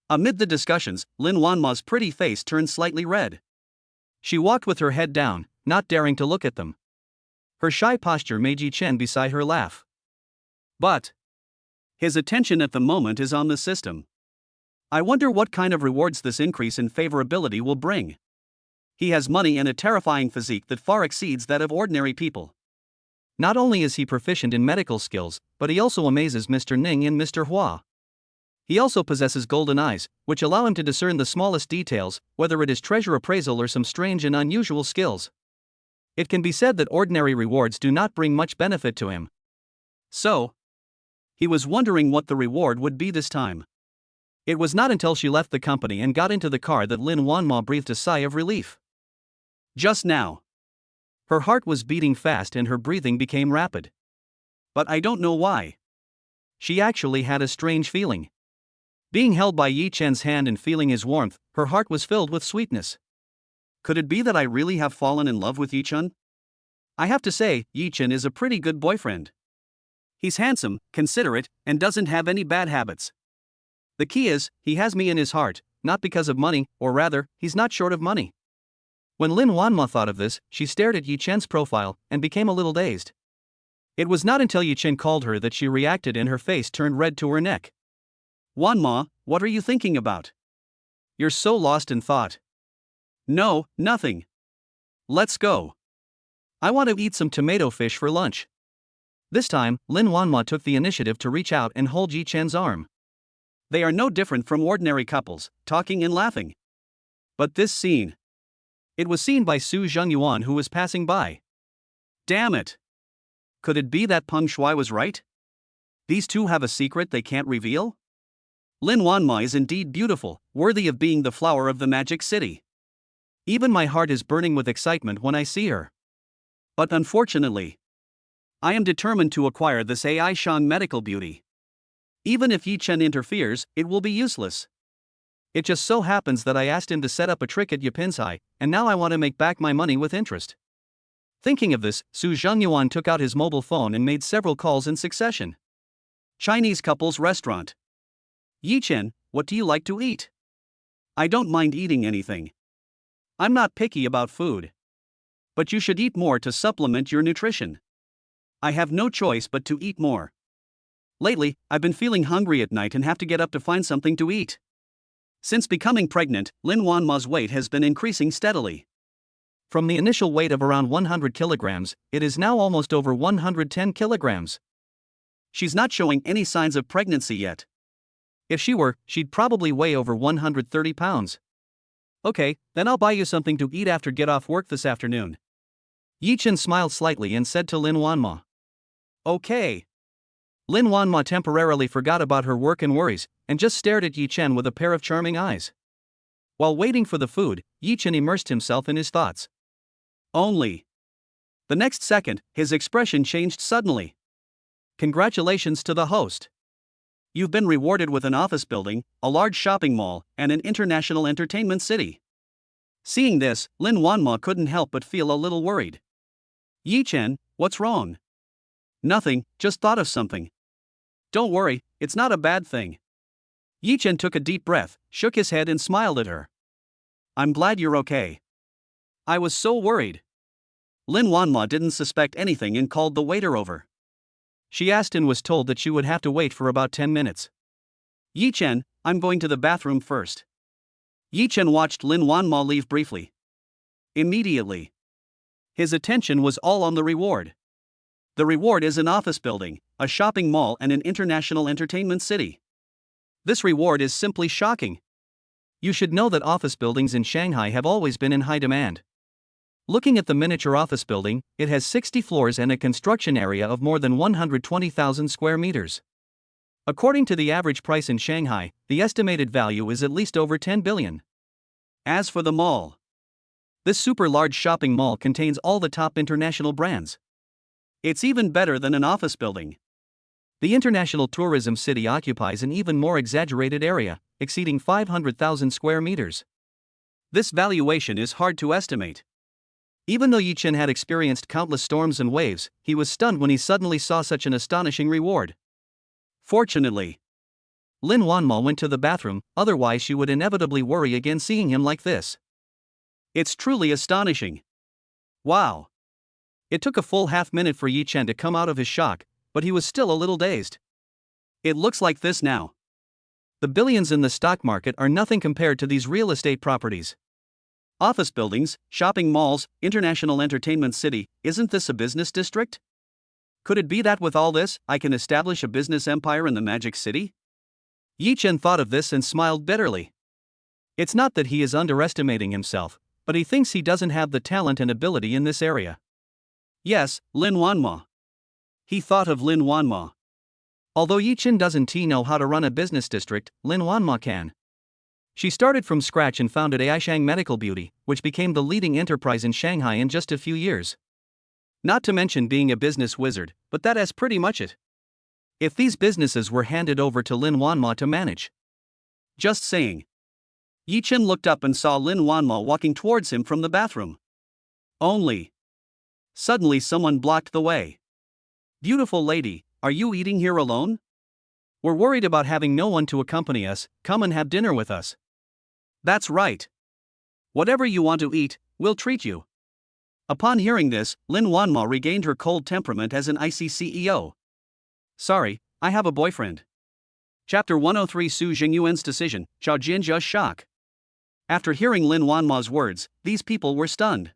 Amid the discussions, Lin Wanma's pretty face turned slightly red. She walked with her head down, not daring to look at them. Her shy posture made Yi Chen beside her laugh. But his attention at the moment is on the system. I wonder what kind of rewards this increase in favorability will bring. He has money and a terrifying physique that far exceeds that of ordinary people. Not only is he proficient in medical skills, but he also amazes Mr. Ning and Mr. Hua. He also possesses golden eyes, which allow him to discern the smallest details, whether it is treasure appraisal or some strange and unusual skills. It can be said that ordinary rewards do not bring much benefit to him. So, he was wondering what the reward would be this time. It was not until she left the company and got into the car that Lin Wanma breathed a sigh of relief. Just now. Her heart was beating fast and her breathing became rapid. But I don't know why. She actually had a strange feeling. Being held by Yi Chen's hand and feeling his warmth, her heart was filled with sweetness. Could it be that I really have fallen in love with Yi Chen? I have to say, Yi Chen is a pretty good boyfriend. He's handsome, considerate, and doesn't have any bad habits. The key is, he has me in his heart, not because of money, or rather, he's not short of money. When Lin Wanma thought of this, she stared at Yi Chen's profile and became a little dazed. It was not until Yi Chen called her that she reacted and her face turned red to her neck. Wanma, what are you thinking about? You're so lost in thought. No, nothing. Let's go. I want to eat some tomato fish for lunch. This time, Lin Wanma took the initiative to reach out and hold Yi Chen's arm. They are no different from ordinary couples, talking and laughing. But this scene. It was seen by Su Zhengyuan, who was passing by. Damn it! Could it be that Peng Shuai was right? These two have a secret they can't reveal? Lin Wanma is indeed beautiful, worthy of being the flower of the magic city. Even my heart is burning with excitement when I see her. But unfortunately, I am determined to acquire this AI Shang medical beauty. Even if Yi Chen interferes, it will be useless. It just so happens that I asked him to set up a trick at Yapinsai, and now I want to make back my money with interest. Thinking of this, Su Zhengyuan took out his mobile phone and made several calls in succession. Chinese couple's restaurant. Yi Chen, what do you like to eat? I don't mind eating anything. I'm not picky about food. But you should eat more to supplement your nutrition. I have no choice but to eat more. Lately, I've been feeling hungry at night and have to get up to find something to eat. Since becoming pregnant, Lin Wanma's weight has been increasing steadily. From the initial weight of around 100 kilograms, it is now almost over 110 kilograms. She's not showing any signs of pregnancy yet. If she were, she'd probably weigh over 130 pounds. Okay, then I'll buy you something to eat after get off work this afternoon. Yi Chen smiled slightly and said to Lin Wanma. Okay. Lin Wanma temporarily forgot about her work and worries, and just stared at Yi Chen with a pair of charming eyes. While waiting for the food, Yi Chen immersed himself in his thoughts. Only. The next second, his expression changed suddenly. Congratulations to the host. You've been rewarded with an office building, a large shopping mall, and an international entertainment city. Seeing this, Lin Wanma couldn't help but feel a little worried. Yi Chen, what's wrong? Nothing, just thought of something. Don't worry, it's not a bad thing. Yi Chen took a deep breath, shook his head and smiled at her. I'm glad you're okay. I was so worried. Lin Wanma didn't suspect anything and called the waiter over. She asked and was told that she would have to wait for about 10 minutes. Yi Chen, I'm going to the bathroom first. Yi Chen watched Lin Wanma leave briefly. Immediately, his attention was all on the reward. The reward is an office building, a shopping mall, and an international entertainment city. This reward is simply shocking. You should know that office buildings in Shanghai have always been in high demand. Looking at the miniature office building, it has 60 floors and a construction area of more than 120,000 square meters. According to the average price in Shanghai, the estimated value is at least over 10 billion. As for the mall, this super large shopping mall contains all the top international brands. It's even better than an office building. The international tourism city occupies an even more exaggerated area, exceeding 500,000 square meters. This valuation is hard to estimate. Even though Yi Chen had experienced countless storms and waves, he was stunned when he suddenly saw such an astonishing reward. Fortunately, Lin Wanma went to the bathroom, otherwise she would inevitably worry again seeing him like this. It's truly astonishing. Wow. It took a full half-minute for Yi Chen to come out of his shock, but he was still a little dazed. It looks like this now. The billions in the stock market are nothing compared to these real estate properties. Office buildings, shopping malls, international entertainment city, isn't this a business district? Could it be that with all this, I can establish a business empire in the Magic City? Yi Chen thought of this and smiled bitterly. It's not that he is underestimating himself, but he thinks he doesn't have the talent and ability in this area. Yes, Lin Wanma. He thought of Lin Wanma. Although Yi Chen doesn't know how to run a business district, Lin Wanma can. She started from scratch and founded Aishang Medical Beauty, which became the leading enterprise in Shanghai in just a few years. Not to mention being a business wizard, but that is pretty much it. If these businesses were handed over to Lin Wanma to manage. Just saying. Yi Chen looked up and saw Lin Wanma walking towards him from the bathroom. Suddenly someone blocked the way. Beautiful lady, are you eating here alone? We're worried about having no one to accompany us, come and have dinner with us. That's right. Whatever you want to eat, we'll treat you. Upon hearing this, Lin Wanma regained her cold temperament as an icy CEO. Sorry, I have a boyfriend. Chapter 103 Su Jingyuan's decision, Zhao Jianjia's shock. After hearing Lin Wanma's words, these people were stunned.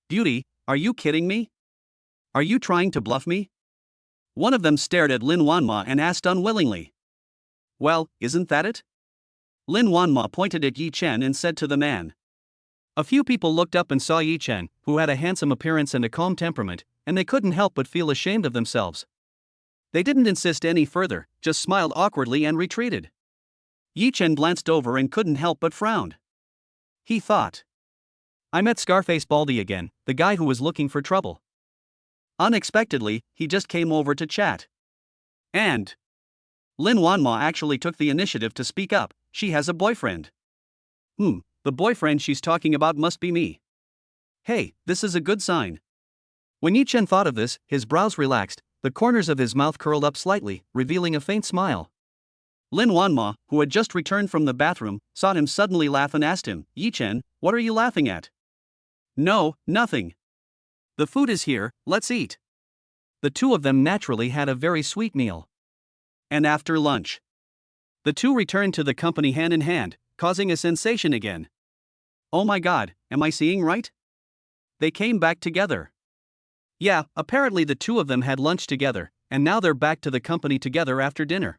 Beauty, are you kidding me? Are you trying to bluff me? One of them stared at Lin Wanma and asked unwillingly. Well, isn't that it? Lin Wanma pointed at Yi Chen and said to the man. A few people looked up and saw Yi Chen, who had a handsome appearance and a calm temperament, and they couldn't help but feel ashamed of themselves. They didn't insist any further, just smiled awkwardly and retreated. Yi Chen glanced over and couldn't help but frowned. He thought. I met Scarface Baldy again, the guy who was looking for trouble. Unexpectedly, he just came over to chat. And Lin Wanma actually took the initiative to speak up. She has a boyfriend. The boyfriend she's talking about must be me. Hey, this is a good sign. When Yi Chen thought of this, his brows relaxed, the corners of his mouth curled up slightly, revealing a faint smile. Lin Wanma, who had just returned from the bathroom, saw him suddenly laugh and asked him, Yi Chen, what are you laughing at? No, nothing. The food is here, let's eat. The two of them naturally had a very sweet meal. And after lunch, the two returned to the company hand in hand, causing a sensation again. Oh my god, am I seeing right? They came back together. Yeah, apparently the two of them had lunch together, and now they're back to the company together after dinner.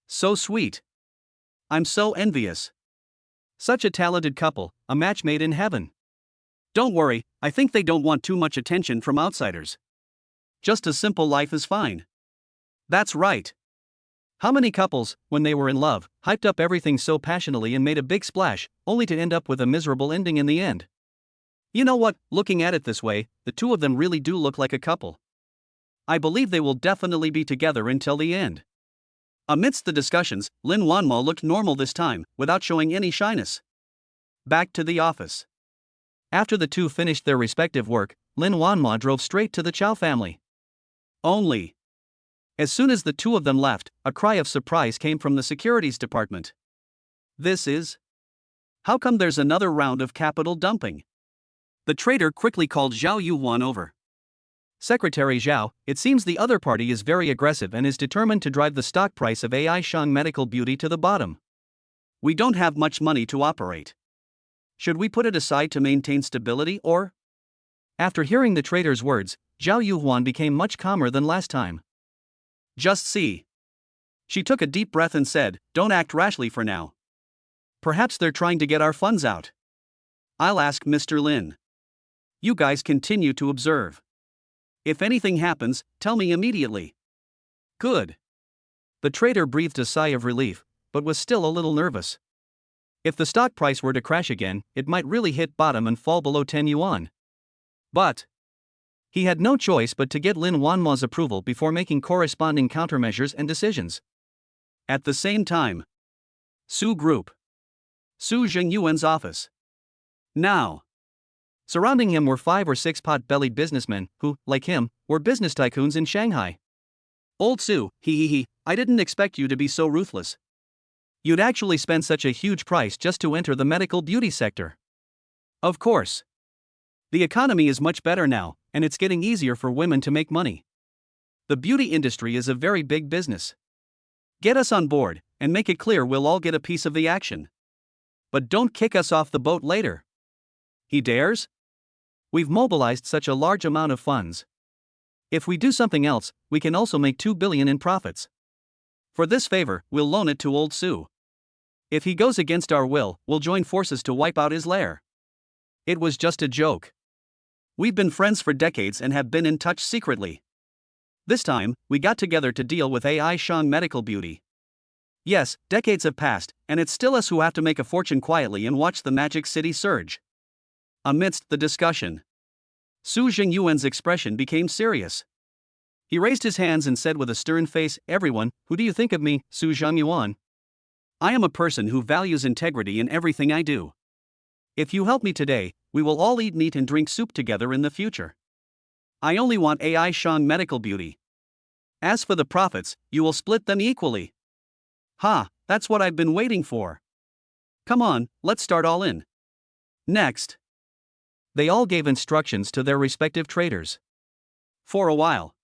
So sweet. I'm so envious. Such a talented couple, a match made in heaven. Don't worry, I think they don't want too much attention from outsiders. Just a simple life is fine. That's right. How many couples, when they were in love, hyped up everything so passionately and made a big splash, only to end up with a miserable ending in the end? You know what, looking at it this way, the two of them really do look like a couple. I believe they will definitely be together until the end. Amidst the discussions, Lin Wanma looked normal this time, without showing any shyness. Back to the office. After the two finished their respective work, Lin Wanma drove straight to the Chow family. As soon as the two of them left, a cry of surprise came from the securities department. This is? How come there's another round of capital dumping? The trader quickly called Zhao Yuan over. Secretary Zhao, it seems the other party is very aggressive and is determined to drive the stock price of AI Shang Medical Beauty to the bottom. We don't have much money to operate. Should we put it aside to maintain stability or? After hearing the trader's words, Zhao Yuhuan became much calmer than last time. Just see. She took a deep breath and said, don't act rashly for now. Perhaps they're trying to get our funds out. I'll ask Mr. Lin. You guys continue to observe. If anything happens, tell me immediately. Good. The trader breathed a sigh of relief, but was still a little nervous. If the stock price were to crash again, it might really hit bottom and fall below 10 yuan. But he had no choice but to get Lin Wanma's approval before making corresponding countermeasures and decisions. At the same time, Su Group. Su Zhengyuan's office. Now. Surrounding him were 5 or 6 pot-bellied businessmen who, like him, were business tycoons in Shanghai. Old Su, I didn't expect you to be so ruthless. You'd actually spend such a huge price just to enter the medical beauty sector. Of course. The economy is much better now, and it's getting easier for women to make money. The beauty industry is a very big business. Get us on board, and make it clear we'll all get a piece of the action. But don't kick us off the boat later. He dares? We've mobilized such a large amount of funds. If we do something else, we can also make 2 billion in profits. For this favor, we'll loan it to old Su. If he goes against our will, we'll join forces to wipe out his lair. It was just a joke. We've been friends for decades and have been in touch secretly. This time, we got together to deal with AI Shang Medical Beauty. Yes, decades have passed, and it's still us who have to make a fortune quietly and watch the Magic City surge. Amidst the discussion, Su Zhengyuan's expression became serious. He raised his hands and said with a stern face, "Everyone, who do you think of me, Su Zhengyuan? I am a person who values integrity in everything I do. If you help me today, we will all eat meat and drink soup together in the future. I only want AI Shang Medical Beauty. As for the profits, you will split them equally." Ha, that's what I've been waiting for. Come on, let's start all in. Next. They all gave instructions to their respective traders. For a while,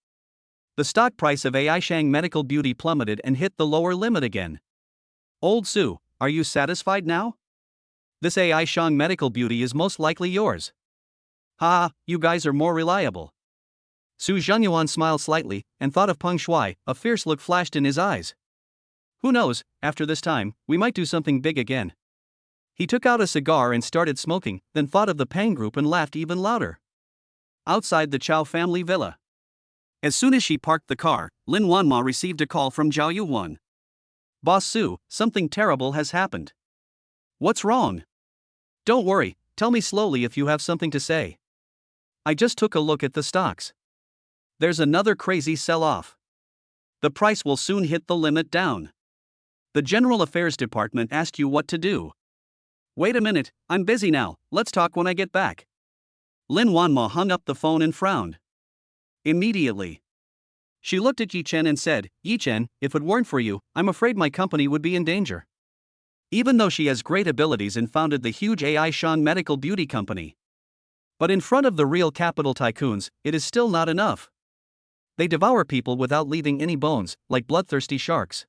the stock price of AI Shang Medical Beauty plummeted and hit the lower limit again. Old Su, are you satisfied now? This AI Shang Medical Beauty is most likely yours. Ha, you guys are more reliable. Su Zhengyuan smiled slightly and thought of Peng Shuai. A fierce look flashed in his eyes. Who knows, after this time, we might do something big again. He took out a cigar and started smoking, then thought of the Pang Group and laughed even louder. Outside the Chow family villa. As soon as she parked the car, Lin Wanma received a call from Zhao Yuhuan. "Boss Su, something terrible has happened." "What's wrong?" "Don't worry, tell me slowly if you have something to say." "I just took a look at the stocks. There's another crazy sell-off. The price will soon hit the limit down. The General Affairs Department asked you what to do." "Wait a minute, I'm busy now, let's talk when I get back." Lin Wanma hung up the phone and frowned. Immediately, she looked at Yi Chen and said, "Yi Chen, if it weren't for you, I'm afraid my company would be in danger." Even though she has great abilities and founded the huge AI Shang Medical Beauty Company. But in front of the real capital tycoons, it is still not enough. They devour people without leaving any bones, like bloodthirsty sharks.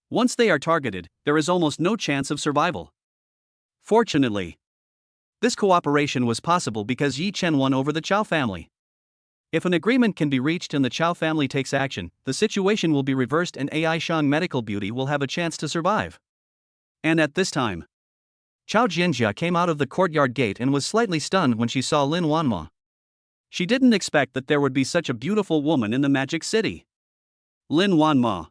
Once they are targeted, there is almost no chance of survival. Fortunately, this cooperation was possible because Yi Chen won over the Chow family. If an agreement can be reached and the Chow family takes action, the situation will be reversed and AI Shang Medical Beauty will have a chance to survive. And at this time, Chow Jianjia came out of the courtyard gate and was slightly stunned when she saw Lin Wanma. She didn't expect that there would be such a beautiful woman in the Magic City. Lin Wanma.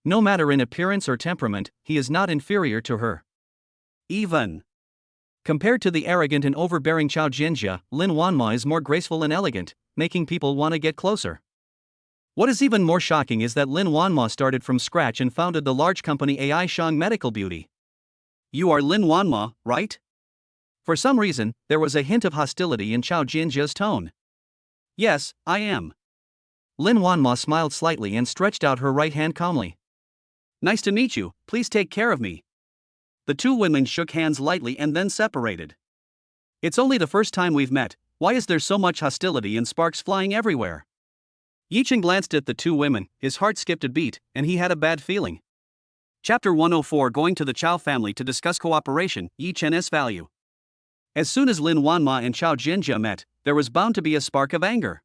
No matter in appearance or temperament, he is not inferior to her. Even compared to the arrogant and overbearing Chow Jianjia, Lin Wanma is more graceful and elegant, making people want to get closer. What is even more shocking is that Lin Wanma started from scratch and founded the large company AI Shang Medical Beauty. "You are Lin Wanma, right?" For some reason, there was a hint of hostility in Chow Jianjia's tone. "Yes, I am." Lin Wanma smiled slightly and stretched out her right hand calmly. "Nice to meet you, please take care of me." The two women shook hands lightly and then separated. "It's only the first time we've met, Why is there so much hostility and sparks flying everywhere? Yi Chen glanced at the two women, his heart skipped a beat, and he had a bad feeling. Chapter 104 Going to the Chow family to discuss cooperation, Yi Chen's value. As soon as Lin Wanma and Chao Jianjia met, there was bound to be a spark of anger.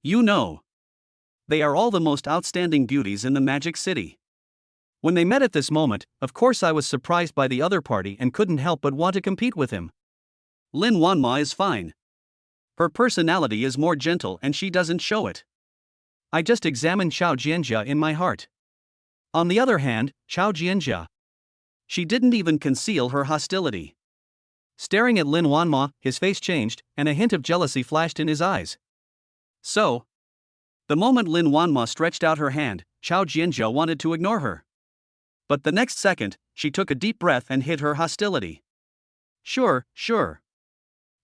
You know, they are all the most outstanding beauties in the Magic City. When they met at this moment, of course I was surprised by the other party and couldn't help but want to compete with him. Lin Wanma is fine. Her personality is more gentle and she doesn't show it. I just examined Chao Jianjia in my heart. On the other hand, Chao Jianjia. She didn't even conceal her hostility. Staring at Lin Wanma, his face changed, and a hint of jealousy flashed in his eyes. So, the moment Lin Wanma stretched out her hand, Chao Jianjia wanted to ignore her. But the next second, she took a deep breath and hid her hostility. Sure.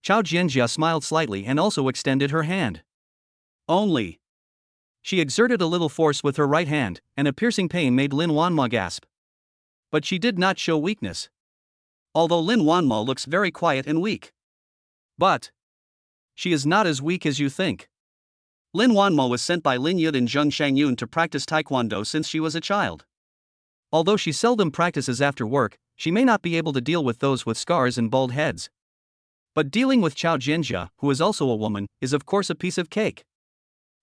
Chao Jianjia smiled slightly and also extended her hand. Only. She exerted a little force with her right hand, and a piercing pain made Lin Wanma gasp. But she did not show weakness. Although Lin Wanma looks very quiet and weak. But she is not as weak as you think. Lin Wanma was sent by Lin Yud and Zheng Shangyun to practice taekwondo since she was a child. Although she seldom practices after work, she may not be able to deal with those with scars and bald heads. But dealing with Chao Jianjia, who is also a woman, is of course a piece of cake.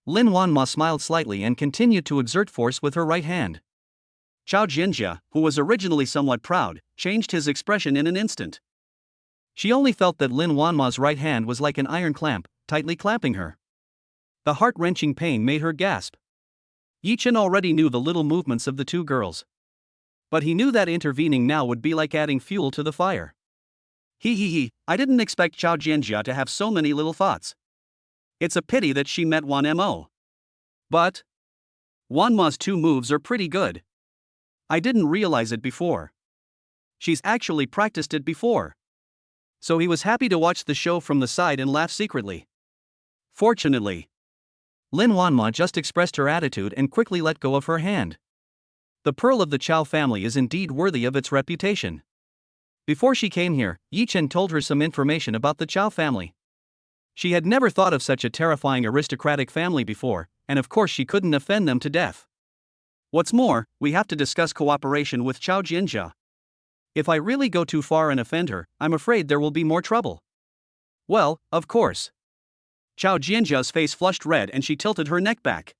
Lin Wanma smiled slightly and continued to exert force with her right hand. Chao Jianjia, who was originally somewhat proud, changed his expression in an instant. She only felt that Lin Wanma's right hand was like an iron clamp, tightly clamping her. The heart-wrenching pain made her gasp. Yi Chen already knew the little movements of the two girls. But he knew that intervening now would be like adding fuel to the fire. I didn't expect Chao Jianjia to have so many little thoughts. It's a pity that she met Mo. But Wanma's two moves are pretty good. I didn't realize it before. She's actually practiced it before. So he was happy to watch the show from the side and laugh secretly. Fortunately, Lin Wanma just expressed her attitude and quickly let go of her hand. The pearl of the Chao family is indeed worthy of its reputation. Before she came here, Yi Chen told her some information about the Chao family. She had never thought of such a terrifying aristocratic family before, and of course she couldn't offend them to death. What's more, we have to discuss cooperation with Chao Jianjia. If I really go too far and offend her, I'm afraid there will be more trouble. Well, of course. Chao Jianjia's face flushed red and she tilted her neck back.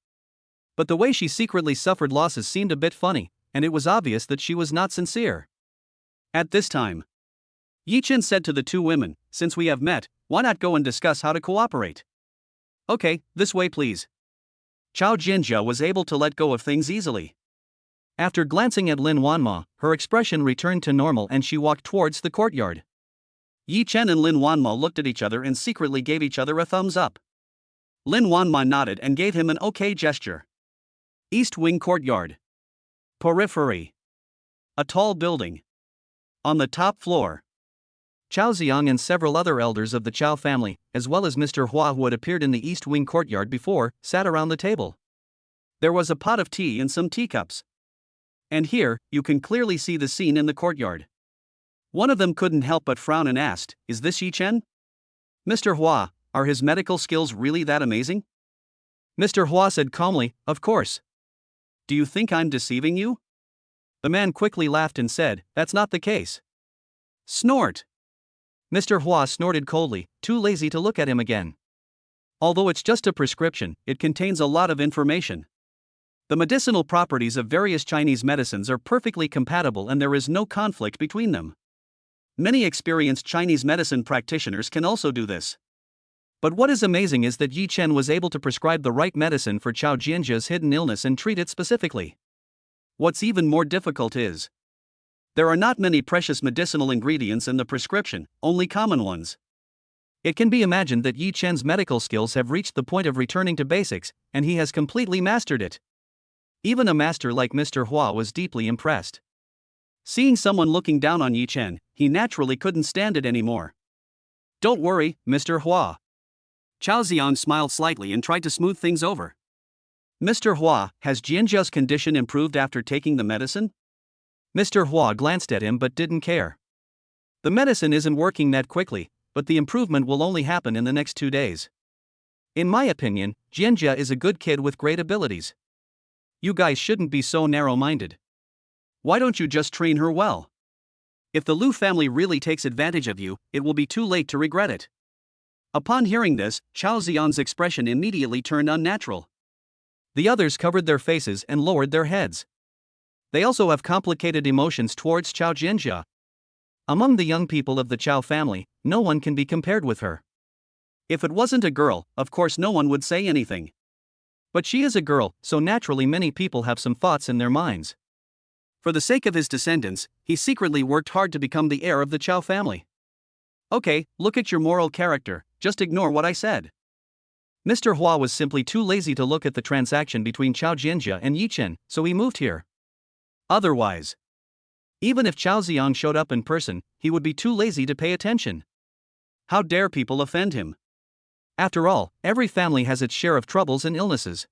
But the way she secretly suffered losses seemed a bit funny, and it was obvious that she was not sincere. At this time, Yi Chen said to the two women, since we have met, why not go and discuss how to cooperate? Okay, this way please. Chao Jianjia was able to let go of things easily. After glancing at Lin Wanma, her expression returned to normal and she walked towards the courtyard. Yi Chen and Lin Wanma looked at each other and secretly gave each other a thumbs up. Lin Wanma nodded and gave him an okay gesture. East Wing Courtyard. Periphery. A tall building. On the top floor, Chao Xiang and several other elders of the Chao family, as well as Mr. Hua who had appeared in the East Wing courtyard before, sat around the table. There was a pot of tea and some teacups. And here, you can clearly see the scene in the courtyard. One of them couldn't help but frown and asked, "Is this Yi Chen?" Mr. Hua, are his medical skills really that amazing? Mr. Hua said calmly, "Of course. Do you think I'm deceiving you?" The man quickly laughed and said, "That's not the case." Snort. Mr. Hua snorted coldly, too lazy to look at him again. Although it's just a prescription, it contains a lot of information. The medicinal properties of various Chinese medicines are perfectly compatible and there is no conflict between them. Many experienced Chinese medicine practitioners can also do this. But what is amazing is that Yi Chen was able to prescribe the right medicine for Chao Jianjia's hidden illness and treat it specifically. What's even more difficult is, there are not many precious medicinal ingredients in the prescription, only common ones. It can be imagined that Yi Chen's medical skills have reached the point of returning to basics, and he has completely mastered it. Even a master like Mr. Hua was deeply impressed. Seeing someone looking down on Yi Chen, he naturally couldn't stand it anymore. "Don't worry, Mr. Hua." Chao Xiang smiled slightly and tried to smooth things over. "Mr. Hua, has Jianjia's condition improved after taking the medicine?" Mr. Hua glanced at him but didn't care. "The medicine isn't working that quickly, but the improvement will only happen in the next 2 days. In my opinion, Jianjia is a good kid with great abilities. You guys shouldn't be so narrow-minded. Why don't you just train her well? If the Liu family really takes advantage of you, it will be too late to regret it. Upon hearing this, Chao Xian's expression immediately turned unnatural. The others covered their faces and lowered their heads. They also have complicated emotions towards Chao Jianjia. Among the young people of the Chao family, no one can be compared with her. If it wasn't a girl, of course no one would say anything. But she is a girl, so naturally many people have some thoughts in their minds. For the sake of his descendants, he secretly worked hard to become the heir of the Chao family. Okay, look at your moral character, just ignore what I said. Mr. Hua was simply too lazy to look at the transaction between Chao Jianjia and Yi Chen, so he moved here. Otherwise, even if Chao Xiang showed up in person, he would be too lazy to pay attention. How dare people offend him? After all, every family has its share of troubles and illnesses.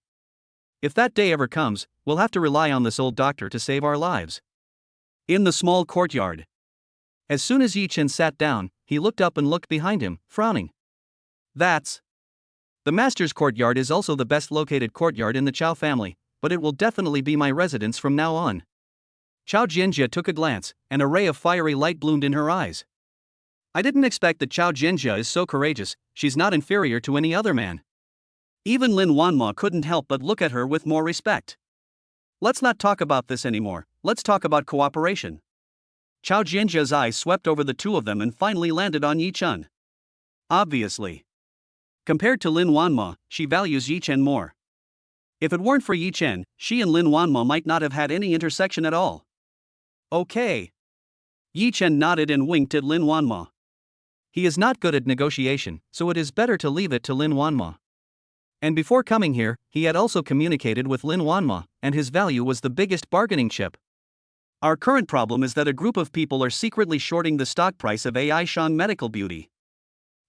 If that day ever comes, we'll have to rely on this old doctor to save our lives. In the small courtyard. As soon as Yi Chen sat down, he looked up and looked behind him, frowning. That's. The master's courtyard is also the best located courtyard in the Chao family, but it will definitely be my residence from now on. Chao Jianjia took a glance, and a ray of fiery light bloomed in her eyes. I didn't expect that Chao Jianjia is so courageous. She's not inferior to any other man. Even Lin Wanma couldn't help but look at her with more respect. Let's not talk about this anymore, let's talk about cooperation. Chao Jianjia's eyes swept over the two of them and finally landed on Yi Chen. Obviously. Compared to Lin Wanma, she values Yi Chen more. If it weren't for Yi Chen, she and Lin Wanma might not have had any intersection at all. Okay. Yi Chen nodded and winked at Lin Wanma. He is not good at negotiation, so it is better to leave it to Lin Wanma. And before coming here, he had also communicated with Lin Wanma, and his value was the biggest bargaining chip. Our current problem is that a group of people are secretly shorting the stock price of AI Shang Medical Beauty.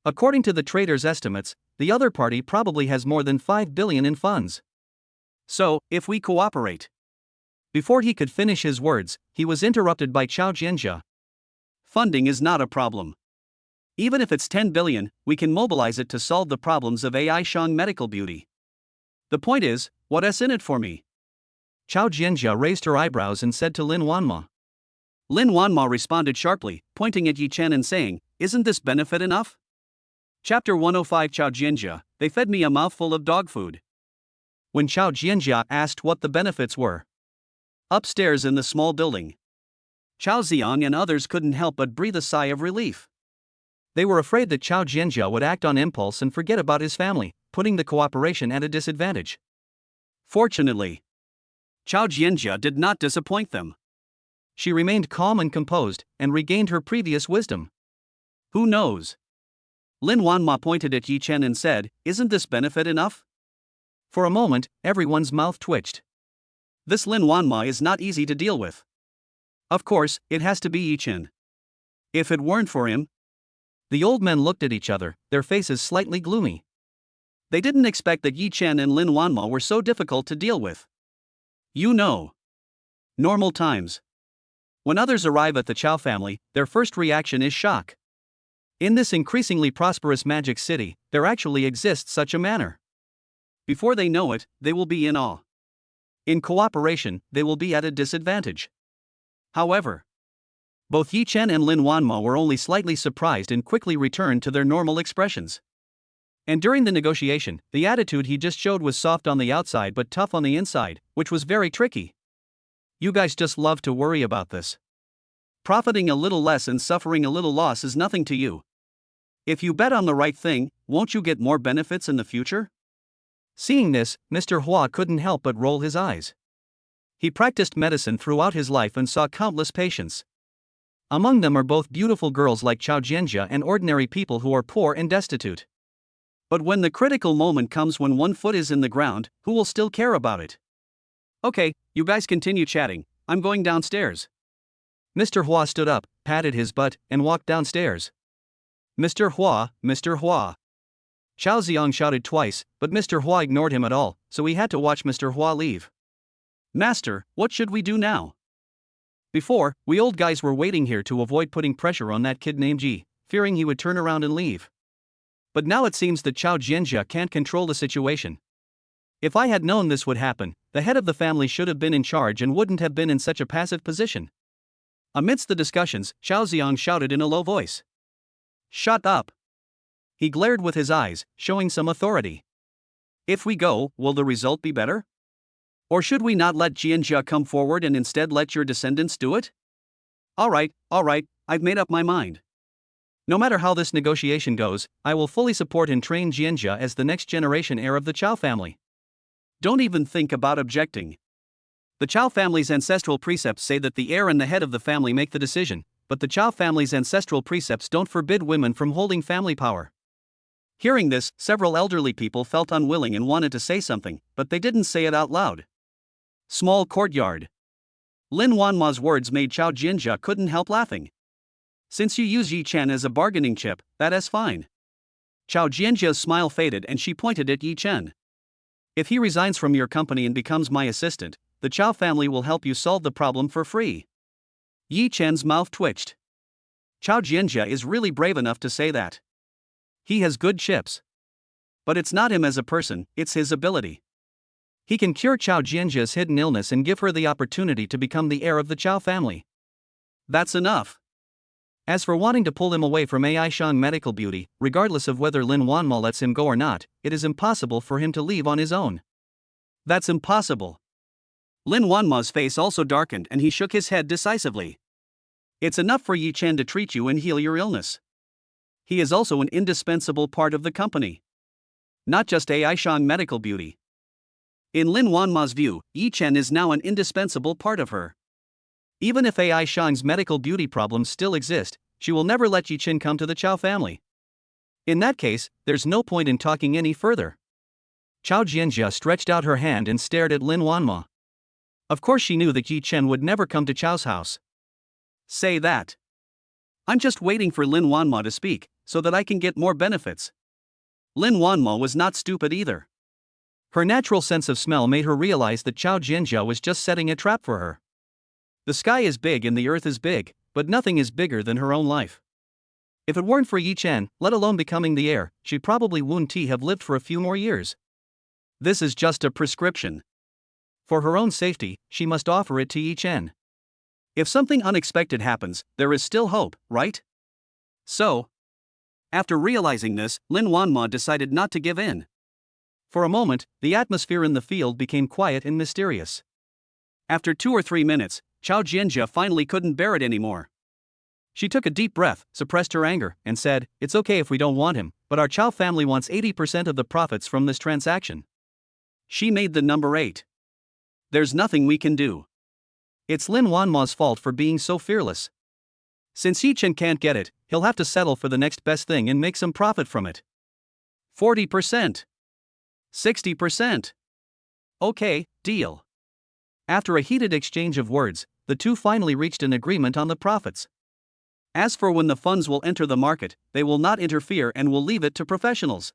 According to the trader's estimates, the other party probably has more than 5 billion in funds. So, if we cooperate. Before he could finish his words, he was interrupted by Chao Jianjia. Funding is not a problem. Even if it's 10 billion, we can mobilize it to solve the problems of AI Shang Medical Beauty. The point is, what's in it for me? Chao Jianjia raised her eyebrows and said to Lin Wanma. Lin Wanma responded sharply, pointing at Yi Chen and saying, isn't this benefit enough? Chapter 105 Chao Jianjia, they fed me a mouthful of dog food. When Chao Jianjia asked what the benefits were. Upstairs in the small building. Chao Xiang and others couldn't help but breathe a sigh of relief. They were afraid that Chao Jianjia would act on impulse and forget about his family, putting the cooperation at a disadvantage. Fortunately, Chao Jianjia did not disappoint them. She remained calm and composed, and regained her previous wisdom. Who knows? Lin Wanma pointed at Yi Chen and said, isn't this benefit enough? For a moment, everyone's mouth twitched. This Lin Wanma is not easy to deal with. Of course, it has to be Yi Chen. If it weren't for him. The old men looked at each other, their faces slightly gloomy. They didn't expect that Yi Chen and Lin Wanma were so difficult to deal with. You know. Normal times. When others arrive at the Chao family, their first reaction is shock. In this increasingly prosperous magic city, there actually exists such a manner. Before they know it, they will be in awe. In cooperation, they will be at a disadvantage. However, both Yi Chen and Lin Wanma were only slightly surprised and quickly returned to their normal expressions. And during the negotiation, the attitude he just showed was soft on the outside but tough on the inside, which was very tricky. You guys just love to worry about this. Profiting a little less and suffering a little loss is nothing to you. If you bet on the right thing, won't you get more benefits in the future? Seeing this, Mr. Hua couldn't help but roll his eyes. He practiced medicine throughout his life and saw countless patients. Among them are both beautiful girls like Chao Jianjia and ordinary people who are poor and destitute. But when the critical moment comes when one foot is in the ground, who will still care about it? Okay, you guys continue chatting, I'm going downstairs. Mr. Hua stood up, patted his butt, and walked downstairs. Mr. Hua, Mr. Hua. Chao Xiang shouted twice, but Mr. Hua ignored him at all, so he had to watch Mr. Hua leave. Master, what should we do now? Before, we old guys were waiting here to avoid putting pressure on that kid named Ji, fearing he would turn around and leave. But now it seems that Chao Jianjia can't control the situation. If I had known this would happen, the head of the family should have been in charge and wouldn't have been in such a passive position. Amidst the discussions, Chao Xiang shouted in a low voice. Shut up! He glared with his eyes, showing some authority. If we go, will the result be better? Or should we not let Jianjia come forward and instead let your descendants do it? All right, I've made up my mind. No matter how this negotiation goes, I will fully support and train Jianjia as the next generation heir of the Chao family. Don't even think about objecting. The Chao family's ancestral precepts say that the heir and the head of the family make the decision, but the Chao family's ancestral precepts don't forbid women from holding family power. Hearing this, several elderly people felt unwilling and wanted to say something, but they didn't say it out loud. Small courtyard. Lin Wanma's words made Chao Jianjia couldn't help laughing. Since you use Yi Chen as a bargaining chip, that is fine. Chao Jianjia's smile faded and she pointed at Yi Chen. If he resigns from your company and becomes my assistant, the Chao family will help you solve the problem for free. Yi Chen's mouth twitched. Chao Jianjia is really brave enough to say that. He has good chips. But it's not him as a person, it's his ability. He can cure Chao Jianjia's hidden illness and give her the opportunity to become the heir of the Chao family. That's enough. As for wanting to pull him away from Ai Shang Medical Beauty, regardless of whether Lin Wanma lets him go or not, it is impossible for him to leave on his own. That's impossible. Lin Wanma's face also darkened and he shook his head decisively. It's enough for Yi Chen to treat you and heal your illness. He is also an indispensable part of the company. Not just Ai Shang Medical Beauty. In Lin Wanma's view, Yi Chen is now an indispensable part of her. Even if Ai Shang's medical beauty problems still exist, she will never let Yi Chen come to the Chao family. In that case, there's no point in talking any further. Chao Jianjia stretched out her hand and stared at Lin Wanma. Of course she knew that Yi Chen would never come to Chao's house. Say that. I'm just waiting for Lin Wanma to speak, so that I can get more benefits. Lin Wanma was not stupid either. Her natural sense of smell made her realize that Chao Jianjia was just setting a trap for her. The sky is big and the earth is big, but nothing is bigger than her own life. If it weren't for Yi Chen, let alone becoming the heir, she probably wouldn't have lived for a few more years. This is just a prescription. For her own safety, she must offer it to Yi Chen. If something unexpected happens, there is still hope, right? So, after realizing this, Lin Wanma decided not to give in. For a moment, the atmosphere in the field became quiet and mysterious. After 2 or 3 minutes, Chao Jianjia finally couldn't bear it anymore. She took a deep breath, suppressed her anger, and said, "It's okay if we don't want him, but our Chao family wants 80% of the profits from this transaction." She made the number 8. There's nothing we can do. It's Lin Wanma's fault for being so fearless. Since Yi Chen can't get it, he'll have to settle for the next best thing and make some profit from it. 40%. 60%. Okay, deal. After a heated exchange of words, the two finally reached an agreement on the profits. As for when the funds will enter the market, they will not interfere and will leave it to professionals.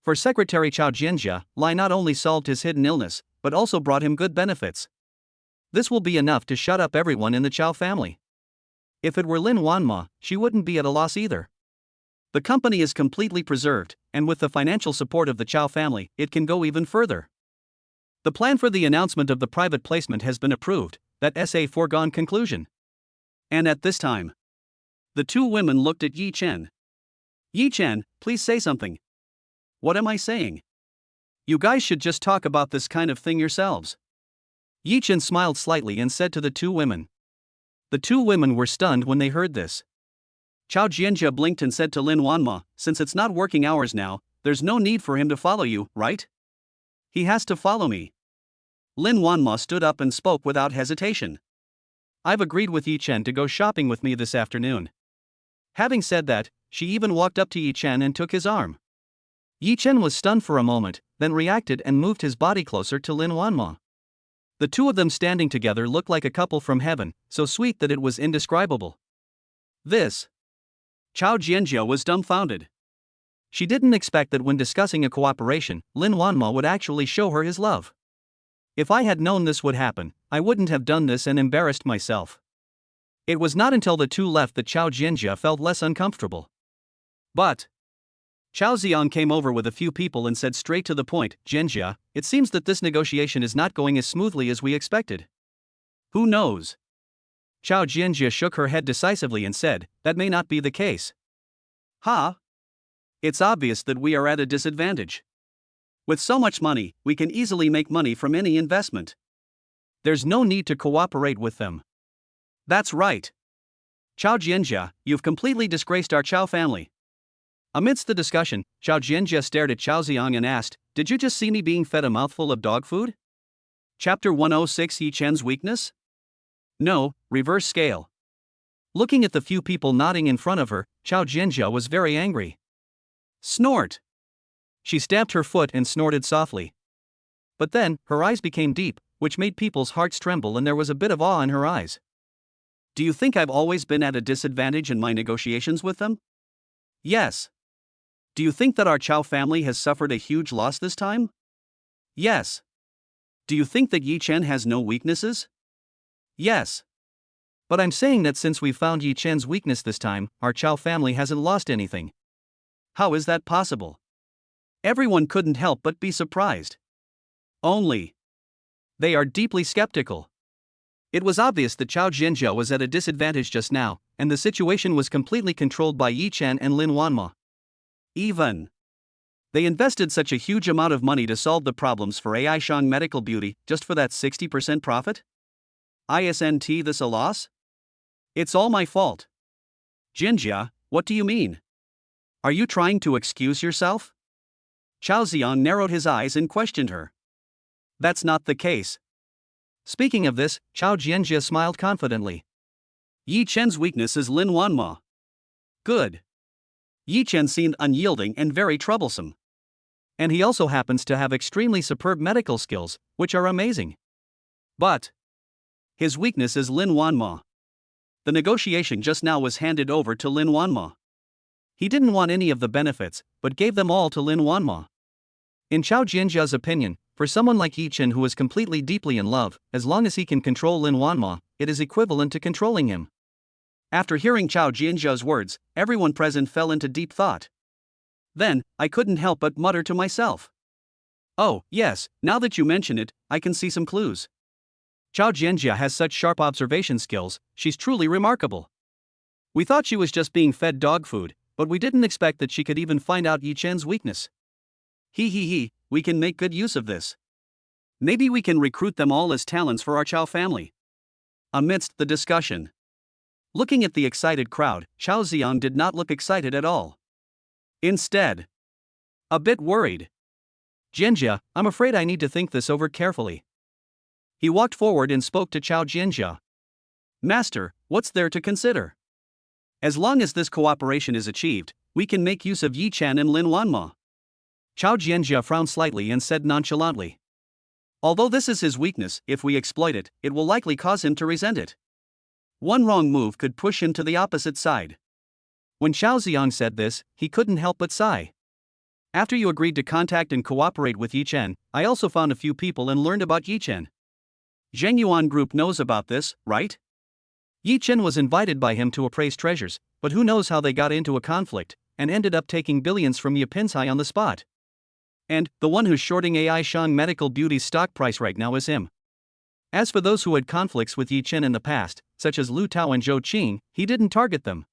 For Secretary Chao Jianjia, Lai not only solved his hidden illness, but also brought him good benefits. This will be enough to shut up everyone in the Chao family. If it were Lin Wanma, she wouldn't be at a loss either. The company is completely preserved, and with the financial support of the Chao family, it can go even further. The plan for the announcement of the private placement has been approved, that's a foregone conclusion. And at this time, the two women looked at Yi Chen. Yi Chen, please say something. What am I saying? You guys should just talk about this kind of thing yourselves. Yi Chen smiled slightly and said to the two women. The two women were stunned when they heard this. Chao Jianjia blinked and said to Lin Wanma, "Since it's not working hours now, there's no need for him to follow you, right? He has to follow me." Lin Wanma stood up and spoke without hesitation. "I've agreed with Yi Chen to go shopping with me this afternoon." Having said that, she even walked up to Yi Chen and took his arm. Yi Chen was stunned for a moment, then reacted and moved his body closer to Lin Wanma. The two of them standing together looked like a couple from heaven, so sweet that it was indescribable. This. Chao Jianjia was dumbfounded. She didn't expect that when discussing a cooperation, Lin Wanma would actually show her his love. If I had known this would happen, I wouldn't have done this and embarrassed myself. It was not until the two left that Chao Jianjia felt less uncomfortable. But Chao Ziong came over with a few people and said straight to the point, "Jianjia, it seems that this negotiation is not going as smoothly as we expected." "Who knows?" Chao Jianjia shook her head decisively and said, "That may not be the case." "Huh? It's obvious that we are at a disadvantage. With so much money, we can easily make money from any investment. There's no need to cooperate with them." "That's right. Chao Jianjia, you've completely disgraced our Chao family." Amidst the discussion, Chao Jianjia stared at Chao Ziong and asked, "Did you just see me being fed a mouthful of dog food?" Chapter 106, Yi Chen's weakness? No, reverse scale. Looking at the few people nodding in front of her, Chao Jianjia was very angry. Snort. She stamped her foot and snorted softly. But then, her eyes became deep, which made people's hearts tremble, and there was a bit of awe in her eyes. "Do you think I've always been at a disadvantage in my negotiations with them?" "Yes." "Do you think that our Chao family has suffered a huge loss this time?" "Yes." "Do you think that Yi Chen has no weaknesses?" "Yes." But I'm saying that since we found Yi Chen's weakness this time, our Chao family hasn't lost anything. "How is that possible?" Everyone couldn't help but be surprised. "Only." They are deeply skeptical. It was obvious that Chao Jianjia was at a disadvantage just now, and the situation was completely controlled by Yi Chen and Lin Wanma. Even they invested such a huge amount of money to solve the problems for AI Shang Medical Beauty just for that 60% profit? Isn't this a loss? It's all my fault. Jinjia, what do you mean? Are you trying to excuse yourself? Chao Ziong narrowed his eyes and questioned her. That's not the case. Speaking of this, Chao Jianjia smiled confidently. Yi Chen's weakness is Lin Wanma. Good. Yi Chen seemed unyielding and very troublesome. And he also happens to have extremely superb medical skills, which are amazing. But his weakness is Lin Wanma. The negotiation just now was handed over to Lin Wanma. He didn't want any of the benefits, but gave them all to Lin Wanma. In Chao Jianjia's opinion, for someone like Yi Chen who is completely deeply in love, as long as he can control Lin Wanma, it is equivalent to controlling him. After hearing Chao Jianjia's words, everyone present fell into deep thought. Then, I couldn't help but mutter to myself. "Oh, yes, now that you mention it, I can see some clues." Chao Jianjia has such sharp observation skills, she's truly remarkable. We thought she was just being fed dog food, but we didn't expect that she could even find out Yi Chen's weakness. He, we can make good use of this. Maybe we can recruit them all as talents for our Chao family. Amidst the discussion, looking at the excited crowd, Chao Ziong did not look excited at all. Instead, a bit worried. "Jianjia, I'm afraid I need to think this over carefully." He walked forward and spoke to Chao Jianjia. "Master, what's there to consider? As long as this cooperation is achieved, we can make use of Yi Chen and Lin Wanma." Chao Jianjia frowned slightly and said nonchalantly, "Although this is his weakness, if we exploit it, it will likely cause him to resent it. One wrong move could push him to the opposite side." When Chao Ziong said this, he couldn't help but sigh. "After you agreed to contact and cooperate with Yi Chen, I also found a few people and learned about Yi Chen. Zheng Yuan Group knows about this, right?" Yi Chen was invited by him to appraise treasures, but who knows how they got into a conflict, and ended up taking billions from Yi Pincai on the spot. And the one who's shorting AI Shang Medical Beauty's stock price right now is him. As for those who had conflicts with Yi Chen in the past, such as Lu Tao and Zhou Qing, he didn't target them.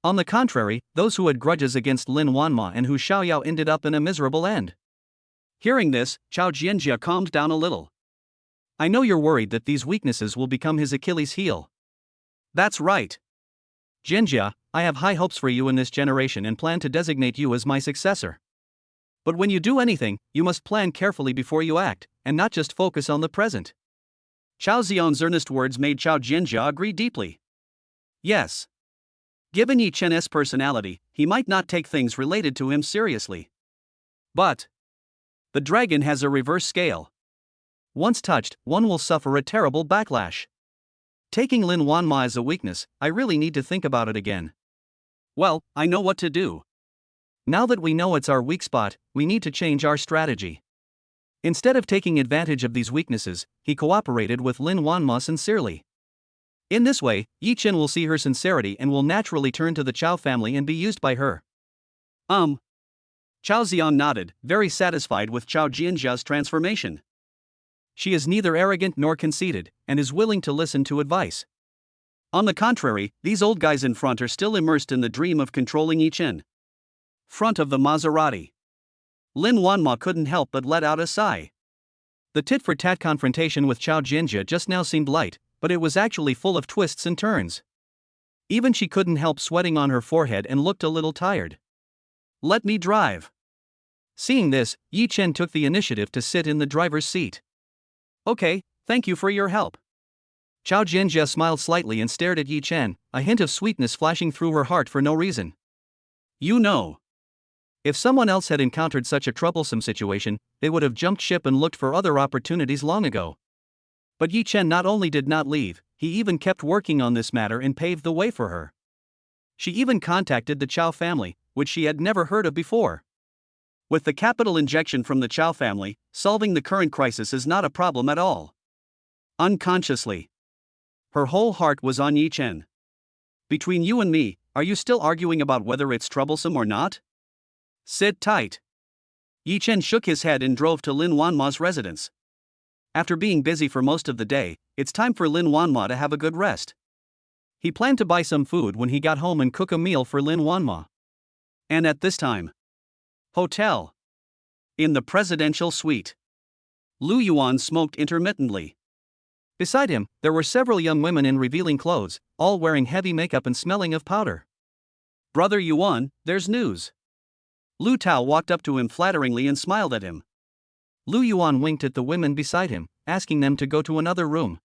On the contrary, those who had grudges against Lin Wanma and Hu Xiaoyao ended up in a miserable end. Hearing this, Chao Jianjia calmed down a little. "I know you're worried that these weaknesses will become his Achilles heel." "That's right. Jianjia, I have high hopes for you in this generation and plan to designate you as my successor. But when you do anything, you must plan carefully before you act, and not just focus on the present." Chao Ziong's earnest words made Chao Jianjia agree deeply. Yes. Given Yi Chen's personality, he might not take things related to him seriously. But the dragon has a reverse scale. Once touched, one will suffer a terrible backlash. Taking Lin Wanma as a weakness, I really need to think about it again. Well, I know what to do. Now that we know it's our weak spot, we need to change our strategy. Instead of taking advantage of these weaknesses, he cooperated with Lin Wanma sincerely. In this way, Yi Chen will see her sincerity and will naturally turn to the Chow family and be used by her. Chao Xian nodded, very satisfied with Chao Jianjia's transformation. She is neither arrogant nor conceited, and is willing to listen to advice. On the contrary, these old guys in front are still immersed in the dream of controlling Yi Chen. Front of the Maserati. Lin Wanma couldn't help but let out a sigh. The tit-for-tat confrontation with Chao Jianjia just now seemed light, but it was actually full of twists and turns. Even she couldn't help sweating on her forehead and looked a little tired. Let me drive. Seeing this, Yi Chen took the initiative to sit in the driver's seat. Okay, thank you for your help. Chao Jianjia smiled slightly and stared at Yi Chen, a hint of sweetness flashing through her heart for no reason. You know. If someone else had encountered such a troublesome situation, they would have jumped ship and looked for other opportunities long ago. But Yi Chen not only did not leave, he even kept working on this matter and paved the way for her. She even contacted the Chow family, which she had never heard of before. With the capital injection from the Chow family, solving the current crisis is not a problem at all. Unconsciously, her whole heart was on Yi Chen. Between you and me, are you still arguing about whether it's troublesome or not? Sit tight. Yi Chen shook his head and drove to Lin Wanma's residence. After being busy for most of the day, it's time for Lin Wanma to have a good rest. He planned to buy some food when he got home and cook a meal for Lin Wanma. And at this time, hotel. In the presidential suite. Lu Yuan smoked intermittently. Beside him, there were several young women in revealing clothes, all wearing heavy makeup and smelling of powder. Brother Yuan, there's news. Lu Tao walked up to him flatteringly and smiled at him. Lu Yuan winked at the women beside him, asking them to go to another room.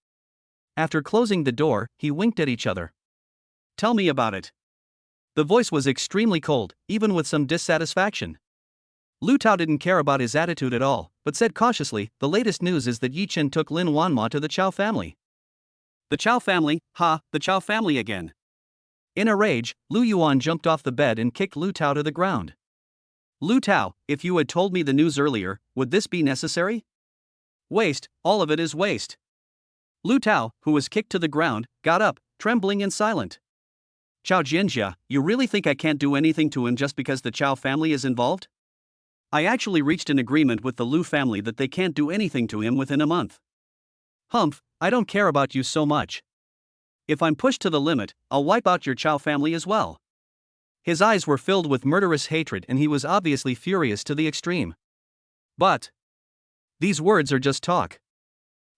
After closing the door, he winked at each other. Tell me about it. The voice was extremely cold, even with some dissatisfaction. Lu Tao didn't care about his attitude at all, but said cautiously, the latest news is that Yi Chen took Lin Wanma to the Chow family. The Chow family? The Chow family again. In a rage, Lu Yuan jumped off the bed and kicked Lu Tao to the ground. Lu Tao, if you had told me the news earlier, would this be necessary? Waste, all of it is waste. Lu Tao, who was kicked to the ground, got up, trembling and silent. Chao Jianjia, you really think I can't do anything to him just because the Chow family is involved? I actually reached an agreement with the Lu family that they can't do anything to him within a month. Humph, I don't care about you so much. If I'm pushed to the limit, I'll wipe out your Chow family as well. His eyes were filled with murderous hatred and he was obviously furious to the extreme. But these words are just talk.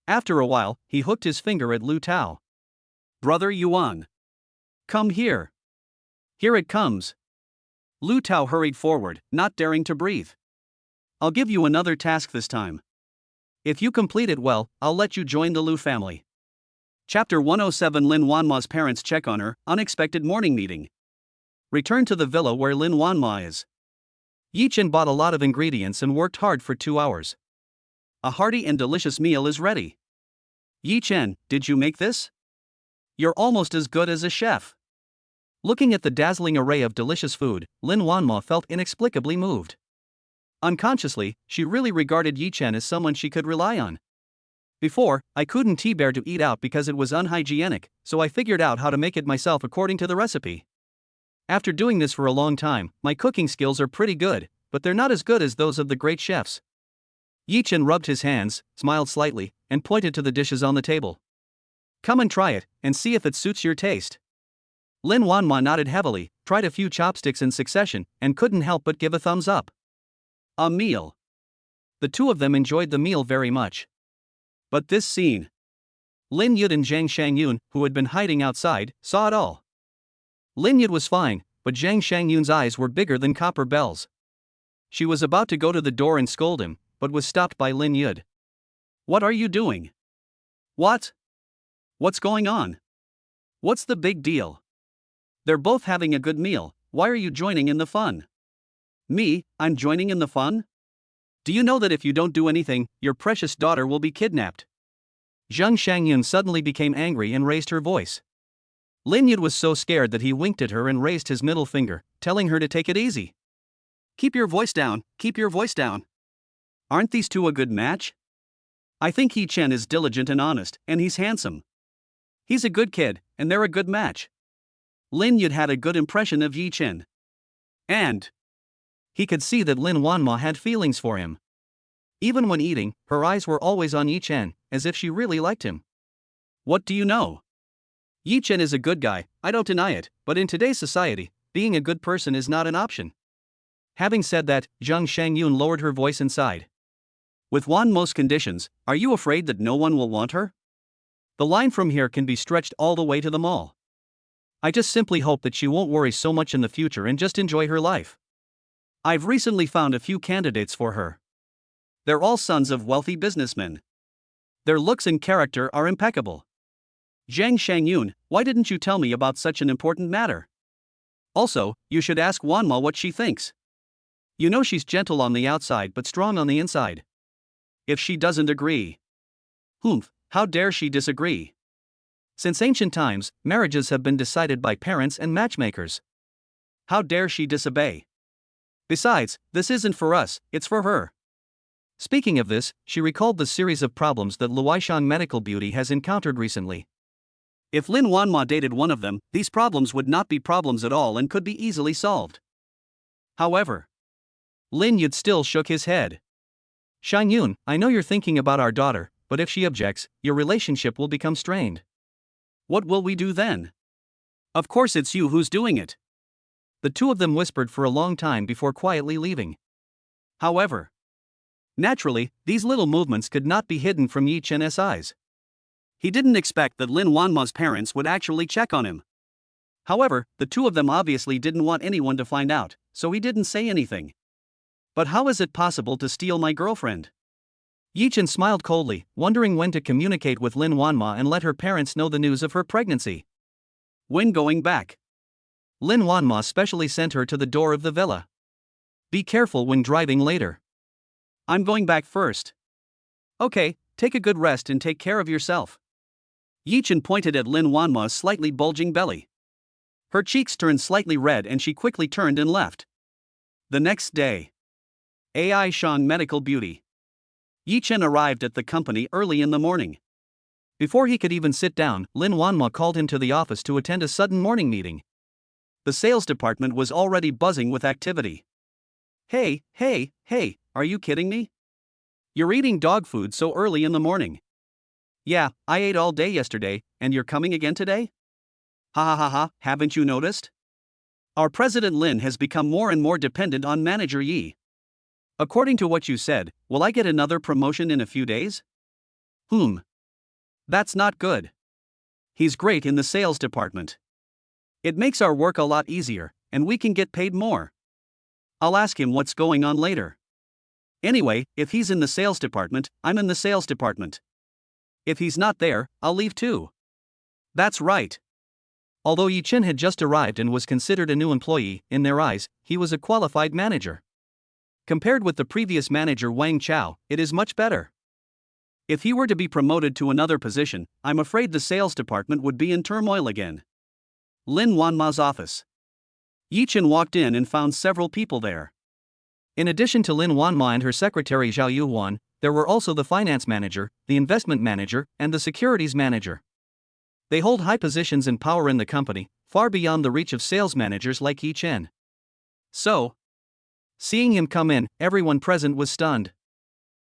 After a while, he hooked his finger at Lu Tao. Brother Yuan. Come here. Here it comes. Lu Tao hurried forward, not daring to breathe. I'll give you another task this time. If you complete it well, I'll let you join the Lu family. Chapter 107. Lin Wanma's parents check on her, unexpected morning meeting. Return to the villa where Lin Wanma is. Yi Chen bought a lot of ingredients and worked hard for 2 hours. A hearty and delicious meal is ready. Yi Chen, did you make this? You're almost as good as a chef. Looking at the dazzling array of delicious food, Lin Wanma felt inexplicably moved. Unconsciously, she really regarded Yi Chen as someone she could rely on. Before, I couldn't bear to eat out because it was unhygienic, so I figured out how to make it myself according to the recipe. After doing this for a long time, my cooking skills are pretty good, but they're not as good as those of the great chefs. Yi Chen rubbed his hands, smiled slightly, and pointed to the dishes on the table. Come and try it, and see if it suits your taste. Lin Wanma nodded heavily, tried a few chopsticks in succession, and couldn't help but give a thumbs up. A meal. The two of them enjoyed the meal very much. But this scene. Lin Yud and Zhang Shangyun, who had been hiding outside, saw it all. Lin Yud was fine, but Zhang Shangyun's eyes were bigger than copper bells. She was about to go to the door and scold him, but was stopped by Lin Yud. What are you doing? What? What's going on? What's the big deal? They're both having a good meal, why are you joining in the fun? Me, I'm joining in the fun? Do you know that if you don't do anything, your precious daughter will be kidnapped? Zhang Shangyun suddenly became angry and raised her voice. Lin Yud was so scared that he winked at her and raised his middle finger, telling her to take it easy. Keep your voice down, keep your voice down. Aren't these two a good match? I think Yi Chen is diligent and honest, and he's handsome. He's a good kid, and they're a good match. Lin Yud had a good impression of Yi Chen. And he could see that Lin Wanma had feelings for him. Even when eating, her eyes were always on Yi Chen, as if she really liked him. What do you know? Yi Chen is a good guy, I don't deny it, but in today's society, being a good person is not an option. Having said that, Zhang Shangyun lowered her voice and sighed. With Wanmo's conditions, are you afraid that no one will want her? The line from here can be stretched all the way to the mall. I just simply hope that she won't worry so much in the future and just enjoy her life. I've recently found a few candidates for her. They're all sons of wealthy businessmen. Their looks and character are impeccable. Zhang Shangyun, why didn't you tell me about such an important matter? Also, you should ask Wanma what she thinks. You know she's gentle on the outside but strong on the inside. If she doesn't agree. Humph, how dare she disagree? Since ancient times, marriages have been decided by parents and matchmakers. How dare she disobey? Besides, this isn't for us, it's for her. Speaking of this, she recalled the series of problems that Luoishan Medical Beauty has encountered recently. If Lin Wanma dated one of them, these problems would not be problems at all and could be easily solved. However, Lin Yud still shook his head. Shangyun, I know you're thinking about our daughter, but if she objects, your relationship will become strained. What will we do then? Of course it's you who's doing it. The two of them whispered for a long time before quietly leaving. However, naturally, these little movements could not be hidden from Yi Chen's eyes. He didn't expect that Lin Wanma's parents would actually check on him. However, the two of them obviously didn't want anyone to find out, so he didn't say anything. But how is it possible to steal my girlfriend? Yi Chen smiled coldly, wondering when to communicate with Lin Wanma and let her parents know the news of her pregnancy. When going back? Lin Wanma specially sent her to the door of the villa. Be careful when driving later. I'm going back first. Okay, take a good rest and take care of yourself. Yi Chen pointed at Lin Wanma's slightly bulging belly. Her cheeks turned slightly red and she quickly turned and left. The next day. AI Shang Medical Beauty. Yi Chen arrived at the company early in the morning. Before he could even sit down, Lin Wanma called him to the office to attend a sudden morning meeting. The sales department was already buzzing with activity. Hey, are you kidding me? You're eating dog food so early in the morning. Yeah, I ate all day yesterday, and you're coming again today? Ha, haven't you noticed? Our president Lin has become more and more dependent on manager Yi. According to what you said, will I get another promotion in a few days? That's not good. He's great in the sales department. It makes our work a lot easier, and we can get paid more. I'll ask him what's going on later. Anyway, if he's in the sales department, I'm in the sales department. If he's not there, I'll leave too. That's right. Although Yi Chen had just arrived and was considered a new employee, in their eyes, he was a qualified manager. Compared with the previous manager Wang Chao, it is much better. If he were to be promoted to another position, I'm afraid the sales department would be in turmoil again. Lin Wanma's office. Yi Chen walked in and found several people there. In addition to Lin Wanma and her secretary Zhao Yuhuan, there were also the finance manager, the investment manager, and the securities manager. They hold high positions and power in the company, far beyond the reach of sales managers like Yi Chen. So, seeing him come in, everyone present was stunned.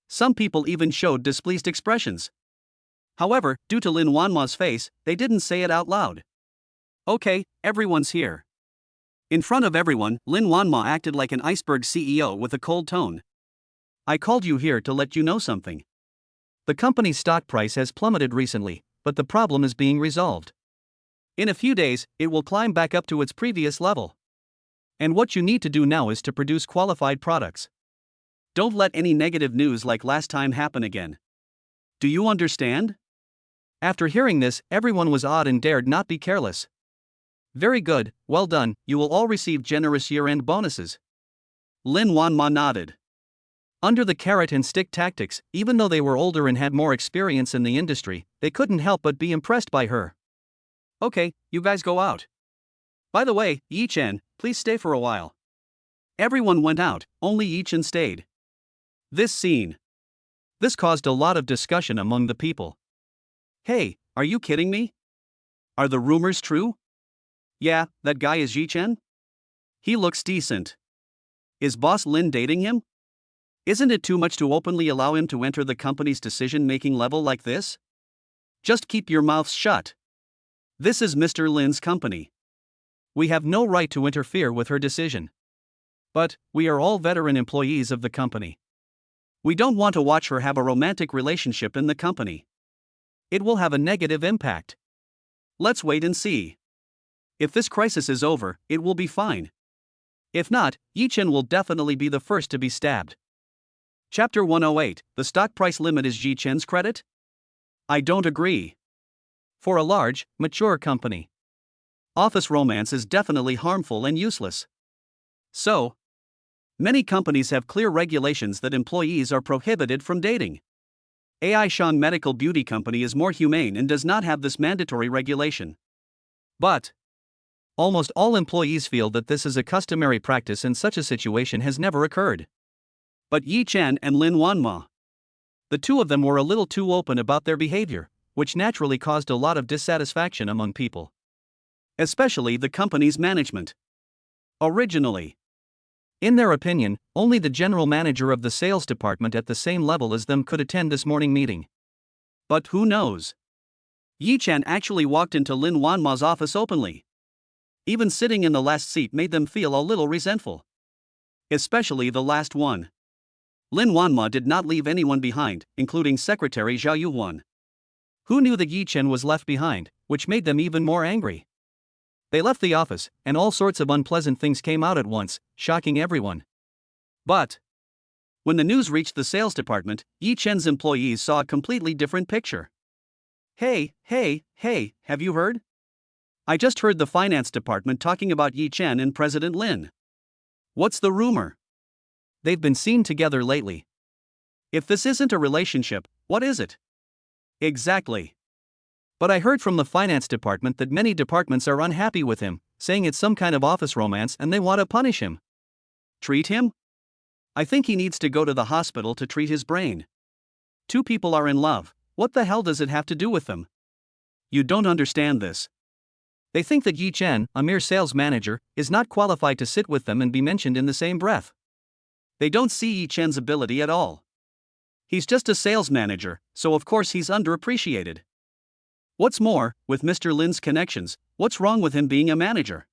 Some people even showed displeased expressions. However, due to Lin Wanma's face, they didn't say it out loud. Okay, everyone's here. In front of everyone, Lin Wanma acted like an iceberg CEO with a cold tone. I called you here to let you know something. The company's stock price has plummeted recently, but the problem is being resolved. In a few days, it will climb back up to its previous level. And what you need to do now is to produce qualified products. Don't let any negative news like last time happen again. Do you understand? After hearing this, everyone was awed and dared not be careless. Very good, well done, you will all receive generous year-end bonuses. Lin Wanma nodded. Under the carrot and stick tactics, even though they were older and had more experience in the industry, they couldn't help but be impressed by her. Okay, you guys go out. By the way, Yi Chen, please stay for a while. Everyone went out, only Yi Chen stayed. This scene. This caused a lot of discussion among the people. Hey, are you kidding me? Are the rumors true? Yeah, that guy is Yi Chen? He looks decent. Is Boss Lin dating him? Isn't it too much to openly allow him to enter the company's decision-making level like this? Just keep your mouths shut. This is Mr. Lin's company. We have no right to interfere with her decision. But, we are all veteran employees of the company. We don't want to watch her have a romantic relationship in the company. It will have a negative impact. Let's wait and see. If this crisis is over, it will be fine. If not, Yi Chen will definitely be the first to be stabbed. Chapter 108, the stock price limit is Yi Chen's credit? I don't agree. For a large, mature company, office romance is definitely harmful and useless. So, many companies have clear regulations that employees are prohibited from dating. AI Shang Medical Beauty Company is more humane and does not have this mandatory regulation. But, almost all employees feel that this is a customary practice and such a situation has never occurred. But Yi Chen and Lin Wanma, the two of them were a little too open about their behavior, which naturally caused a lot of dissatisfaction among people. Especially the company's management. Originally, in their opinion, only the general manager of the sales department at the same level as them could attend this morning meeting. But who knows? Yi Chen actually walked into Lin Wanma's office openly. Even sitting in the last seat made them feel a little resentful. Especially the last one. Lin Wanma did not leave anyone behind, including Secretary Zhao Yuan. Who knew that Yi Chen was left behind, which made them even more angry. They left the office, and all sorts of unpleasant things came out at once, shocking everyone. But, when the news reached the sales department, Yi Chen's employees saw a completely different picture. Hey, have you heard? I just heard the finance department talking about Yi Chen and President Lin. What's the rumor? They've been seen together lately. If this isn't a relationship, what is it? Exactly. But I heard from the finance department that many departments are unhappy with him, saying it's some kind of office romance and they want to punish him. Treat him? I think he needs to go to the hospital to treat his brain. Two people are in love, what the hell does it have to do with them? You don't understand this. They think that Yi Chen, a mere sales manager, is not qualified to sit with them and be mentioned in the same breath. They don't see Yi Chen's ability at all. He's just a sales manager, so of course he's underappreciated. What's more, with Mr. Lin's connections, what's wrong with him being a manager?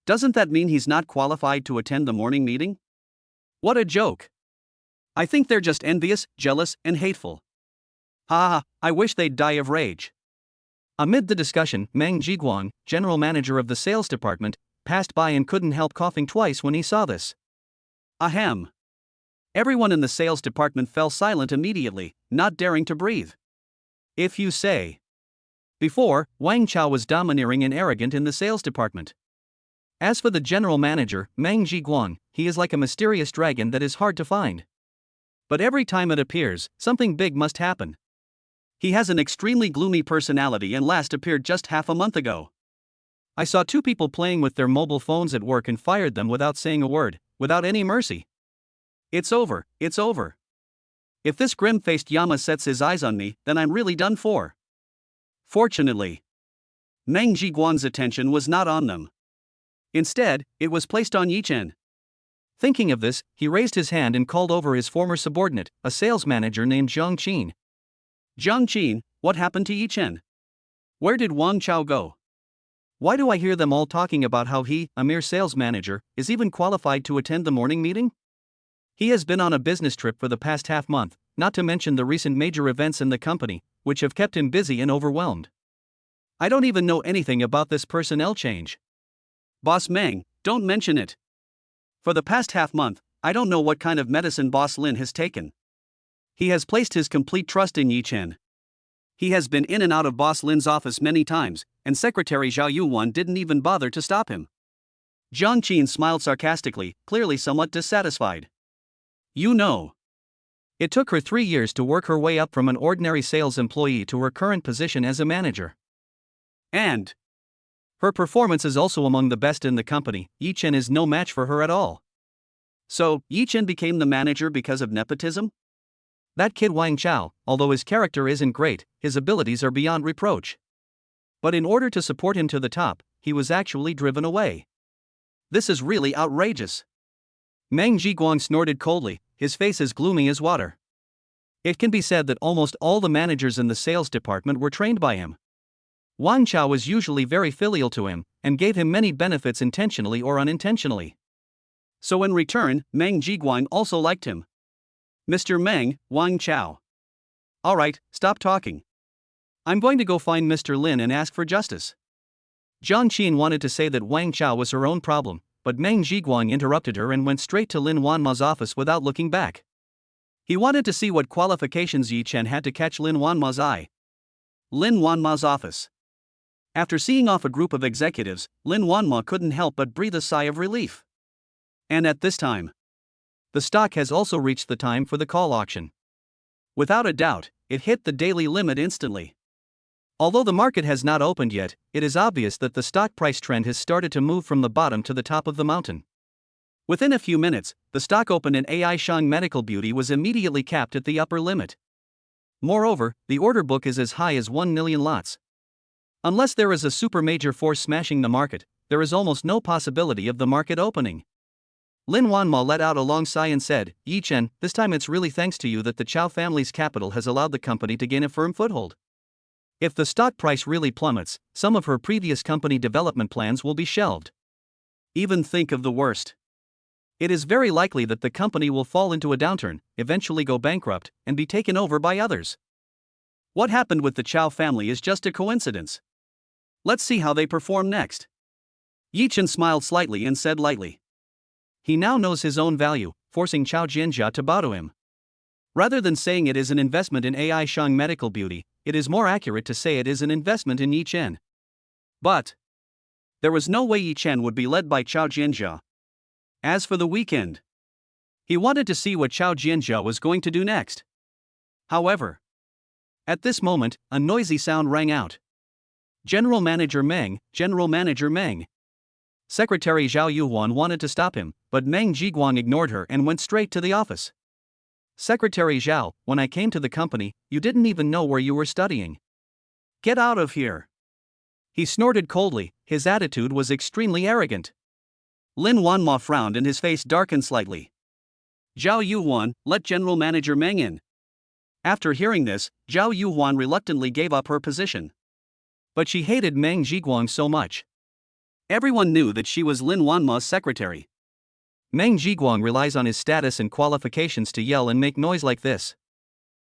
Doesn't that mean he's not qualified to attend the morning meeting? What a joke. I think they're just envious, jealous, and hateful. I wish they'd die of rage. Amid the discussion, Meng Jiguang, general manager of the sales department, passed by and couldn't help coughing twice when he saw this. Ahem. Everyone in the sales department fell silent immediately, not daring to breathe. If you say. Before, Wang Chao was domineering and arrogant in the sales department. As for the general manager, Meng Jiguang, he is like a mysterious dragon that is hard to find. But every time it appears, something big must happen. He has an extremely gloomy personality and last appeared just half a month ago. I saw two people playing with their mobile phones at work and fired them without saying a word, without any mercy. It's over. If this grim-faced Yama sets his eyes on me, then I'm really done for. Fortunately, Meng Jiguang's attention was not on them. Instead, it was placed on Yi Chen. Thinking of this, he raised his hand and called over his former subordinate, a sales manager named Zhang Qin. Zhang Qin, what happened to Yi Chen? Where did Wang Chao go? Why do I hear them all talking about how he, a mere sales manager, is even qualified to attend the morning meeting? He has been on a business trip for the past half month, not to mention the recent major events in the company, which have kept him busy and overwhelmed. I don't even know anything about this personnel change. Boss Meng, don't mention it. For the past half month, I don't know what kind of medicine Boss Lin has taken. He has placed his complete trust in Yi Chen. He has been in and out of Boss Lin's office many times, and Secretary Zhao Yuan didn't even bother to stop him. Zhang Qin smiled sarcastically, clearly somewhat dissatisfied. You know. It took her 3 years to work her way up from an ordinary sales employee to her current position as a manager. And her performance is also among the best in the company. Yi Chen is no match for her at all. So, Yi Chen became the manager because of nepotism? That kid Wang Chao, although his character isn't great, his abilities are beyond reproach. But in order to support him to the top, he was actually driven away. This is really outrageous. Meng Jiguang snorted coldly, his face as gloomy as water. It can be said that almost all the managers in the sales department were trained by him. Wang Chao was usually very filial to him, and gave him many benefits intentionally or unintentionally. So in return, Meng Jiguang also liked him. Mr. Meng, Wang Chao. Alright, stop talking. I'm going to go find Mr. Lin and ask for justice. Zhang Qin wanted to say that Wang Chao was her own problem, but Meng Jiguang interrupted her and went straight to Lin Wanma's office without looking back. He wanted to see what qualifications Yi Chen had to catch Lin Wanma's eye. Lin Wanma's office. After seeing off a group of executives, Lin Wanma couldn't help but breathe a sigh of relief. And at this time, the stock has also reached the time for the call auction. Without a doubt, it hit the daily limit instantly. Although the market has not opened yet, it is obvious that the stock price trend has started to move from the bottom to the top of the mountain. Within a few minutes, the stock opened and Aishang Medical Beauty was immediately capped at the upper limit. Moreover, the order book is as high as 1 million lots. Unless there is a super major force smashing the market, there is almost no possibility of the market opening. Lin Wanma let out a long sigh and said, Yi Chen, this time it's really thanks to you that the Chao family's capital has allowed the company to gain a firm foothold. If the stock price really plummets, some of her previous company development plans will be shelved. Even think of the worst. It is very likely that the company will fall into a downturn, eventually go bankrupt, and be taken over by others. What happened with the Chao family is just a coincidence. Let's see how they perform next. Yi Chen smiled slightly and said lightly. He now knows his own value, forcing Chao Jianjia to bow to him. Rather than saying it is an investment in Aishang Medical Beauty, it is more accurate to say it is an investment in Yi Chen. But there was no way Yi Chen would be led by Chao Jianjia. As for the weekend, he wanted to see what Chao Jianjia was going to do next. However, at this moment, a noisy sound rang out. General Manager Meng, General Manager Meng. Secretary Zhao Yuhuan wanted to stop him, but Meng Jiguang ignored her and went straight to the office. Secretary Zhao, when I came to the company, you didn't even know where you were studying. Get out of here. He snorted coldly, his attitude was extremely arrogant. Lin Wanma frowned and his face darkened slightly. Zhao Yuhuan, let General Manager Meng in. After hearing this, Zhao Yuhuan reluctantly gave up her position. But she hated Meng Jiguang so much. Everyone knew that she was Lin Wanma's secretary. Meng Jiguang relies on his status and qualifications to yell and make noise like this.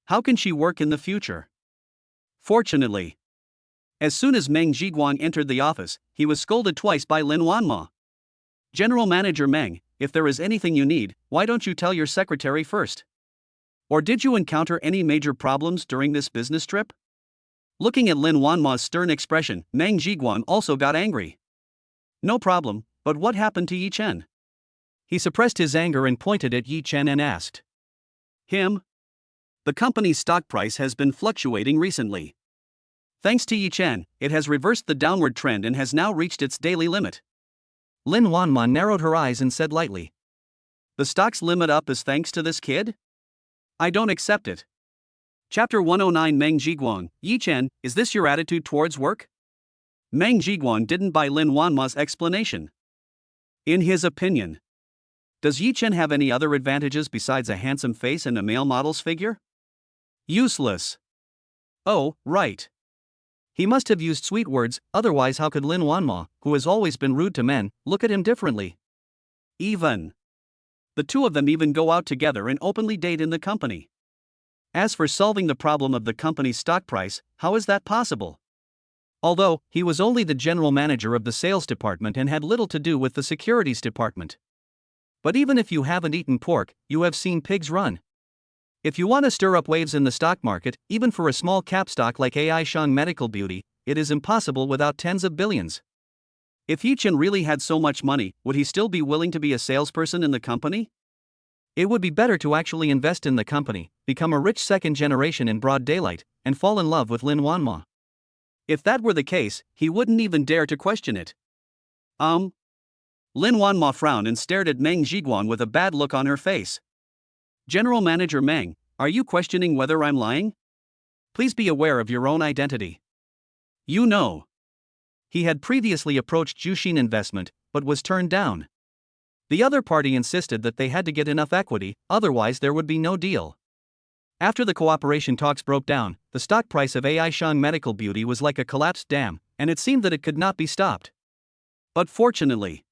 How can she work in the future? Fortunately, as soon as Meng Jiguang entered the office, he was scolded twice by Lin Wanma. General Manager Meng, if there is anything you need, why don't you tell your secretary first? Or did you encounter any major problems during this business trip? Looking at Lin Wanma's stern expression, Meng Jiguang also got angry. No problem, but what happened to Yi Chen? He suppressed his anger and pointed at Yi Chen and asked. Him? The company's stock price has been fluctuating recently. Thanks to Yi Chen, it has reversed the downward trend and has now reached its daily limit. Lin Wanma narrowed her eyes and said lightly. The stock's limit up is thanks to this kid? I don't accept it. Chapter 109 Meng Jiguang, Yi Chen, is this your attitude towards work? Meng Jiguang didn't buy Lin Wanma's explanation. In his opinion, does Yi Chen have any other advantages besides a handsome face and a male model's figure? Useless. Oh, right. He must have used sweet words, otherwise how could Lin Wanma, who has always been rude to men, look at him differently? The two of them even go out together and openly date in the company. As for solving the problem of the company's stock price, how is that possible? Although, he was only the general manager of the sales department and had little to do with the securities department. But even if you haven't eaten pork, you have seen pigs run. If you want to stir up waves in the stock market, even for a small cap stock like Aishang Medical Beauty, it is impossible without tens of billions. If Yi Chen really had so much money, would he still be willing to be a salesperson in the company? It would be better to actually invest in the company, become a rich second generation in broad daylight, and fall in love with Lin Wanma. If that were the case, he wouldn't even dare to question it. Lin Wanma frowned and stared at Meng Jiguang with a bad look on her face. General Manager Meng, are you questioning whether I'm lying? Please be aware of your own identity. You know He had previously approached Jushin Investment, but was turned down. The other party insisted that they had to get enough equity, otherwise there would be no deal. After the cooperation talks broke down, the stock price of AI Shang Medical Beauty was like a collapsed dam, and it seemed that it could not be stopped. But fortunately,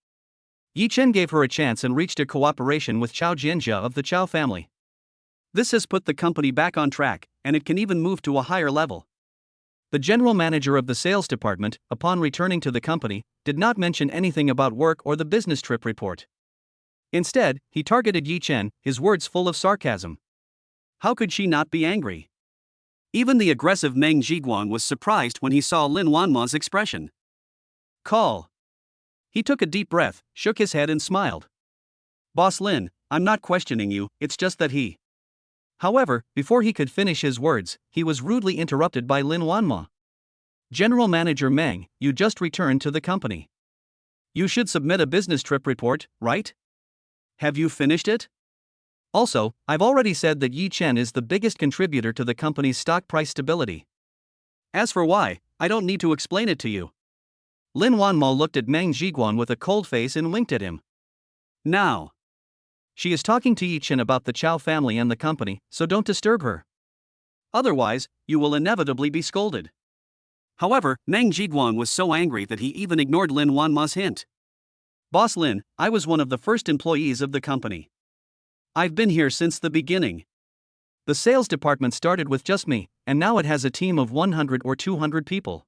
Yi Chen gave her a chance and reached a cooperation with Chao Jianjia of the Chao family. this has put the company back on track, and it can even move to a higher level. The general manager of the sales department, upon returning to the company, did not mention anything about work or the business trip report. Instead, he targeted Yi Chen, his words full of sarcasm. How could she not be angry? Even the aggressive Meng Jiguan was surprised when he saw Lin Wanma's expression. Call. He took a deep breath, shook his head and smiled. Boss Lin, I'm not questioning you, it's just that he. However, before he could finish his words, he was rudely interrupted by Lin Wanma. General Manager Meng, you just returned to the company. You should submit a business trip report, right? Have you finished it? Also, I've already said that Yi Chen is the biggest contributor to the company's stock price stability. As for why, I don't need to explain it to you. Lin Wanma looked at Meng Jiguan with a cold face and winked at him. Now. She is talking to Yi Chen about the Chao family and the company, so don't disturb her. Otherwise, you will inevitably be scolded. However, Meng Jiguan was so angry that he even ignored Lin Wanma's hint. Boss Lin, I was one of the first employees of the company. I've been here since the beginning. The sales department started with just me, and now it has a team of 100 or 200 people.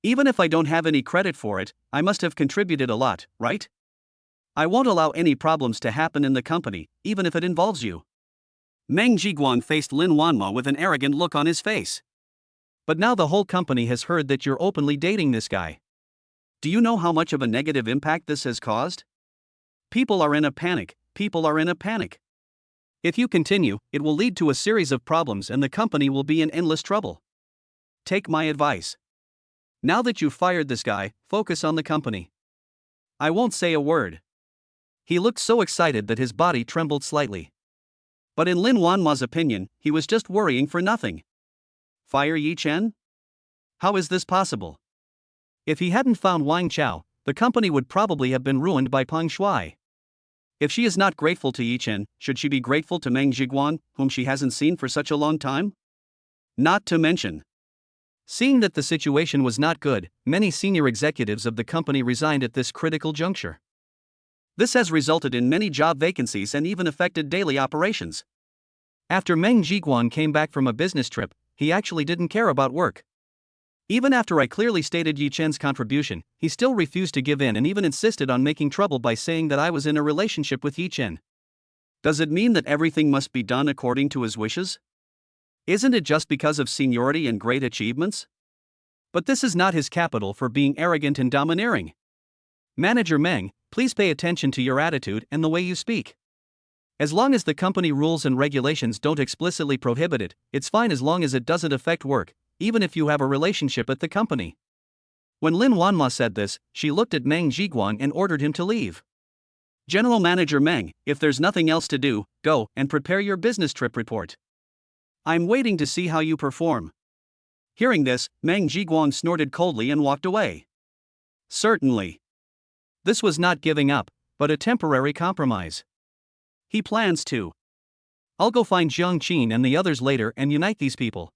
Even if I don't have any credit for it, I must have contributed a lot, right? I won't allow any problems to happen in the company, even if it involves you. Meng Jiguan faced Lin Wanma with an arrogant look on his face. But now the whole company has heard that you're openly dating this guy. Do you know how much of a negative impact this has caused? People are in a panic. If you continue, it will lead to a series of problems and the company will be in endless trouble. Take my advice. Now that you've fired this guy, focus on the company. I won't say a word. He looked so excited that his body trembled slightly. But in Lin Wanma's opinion, he was just worrying for nothing. Fire Yi Chen? How is this possible? If he hadn't found Wang Chao, the company would probably have been ruined by Peng Shuai. If she is not grateful to Yi Chen, should she be grateful to Meng Jiguan, whom she hasn't seen for such a long time? Not to mention. Seeing that the situation was not good, many senior executives of the company resigned at this critical juncture. This has resulted in many job vacancies and even affected daily operations. After Meng Jiguan came back from a business trip, he actually didn't care about work. Even after I clearly stated Yi Chen's contribution, he still refused to give in and even insisted on making trouble by saying that I was in a relationship with Yi Chen. Does it mean that everything must be done according to his wishes? Isn't it just because of seniority and great achievements? But this is not his capital for being arrogant and domineering. Manager Meng, please pay attention to your attitude and the way you speak. As long as the company rules and regulations don't explicitly prohibit it, it's fine as long as it doesn't affect work, even if you have a relationship at the company. When Lin Wanma said this, she looked at Meng Jiguan and ordered him to leave. General Manager Meng, if there's nothing else to do, go and prepare your business trip report. I'm waiting to see how you perform. Hearing this, Meng Jiguan snorted coldly and walked away. Certainly. This was not giving up, but a temporary compromise. He plans to. I'll go find Jiang Qin and the others later and unite these people.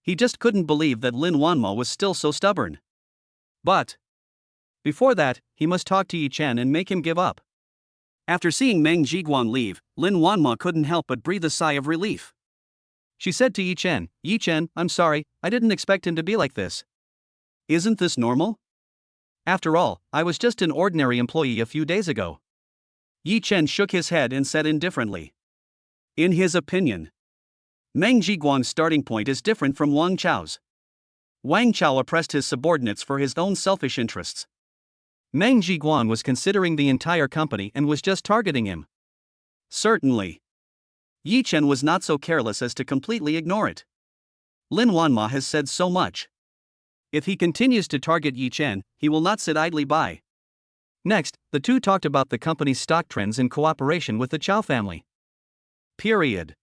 He just couldn't believe that Lin Wanma was still so stubborn. But before that, he must talk to Yi Chen and make him give up. After seeing Meng Jiguan leave, Lin Wanma couldn't help but breathe a sigh of relief. She said to Yi Chen, I'm sorry, I didn't expect him to be like this. Isn't this normal? After all, I was just an ordinary employee a few days ago. Yi Chen shook his head and said indifferently. In his opinion, Meng Jiguan's starting point is different from Wang Chao's. Wang Chao oppressed his subordinates for his own selfish interests. Meng Jiguan was considering the entire company and was just targeting him. Certainly. Yi Chen was not so careless as to completely ignore it. Lin Wanma has said so much. If he continues to target Yi Chen, he will not sit idly by. Next, the two talked about the company's stock trends in cooperation with the Chao family. Period.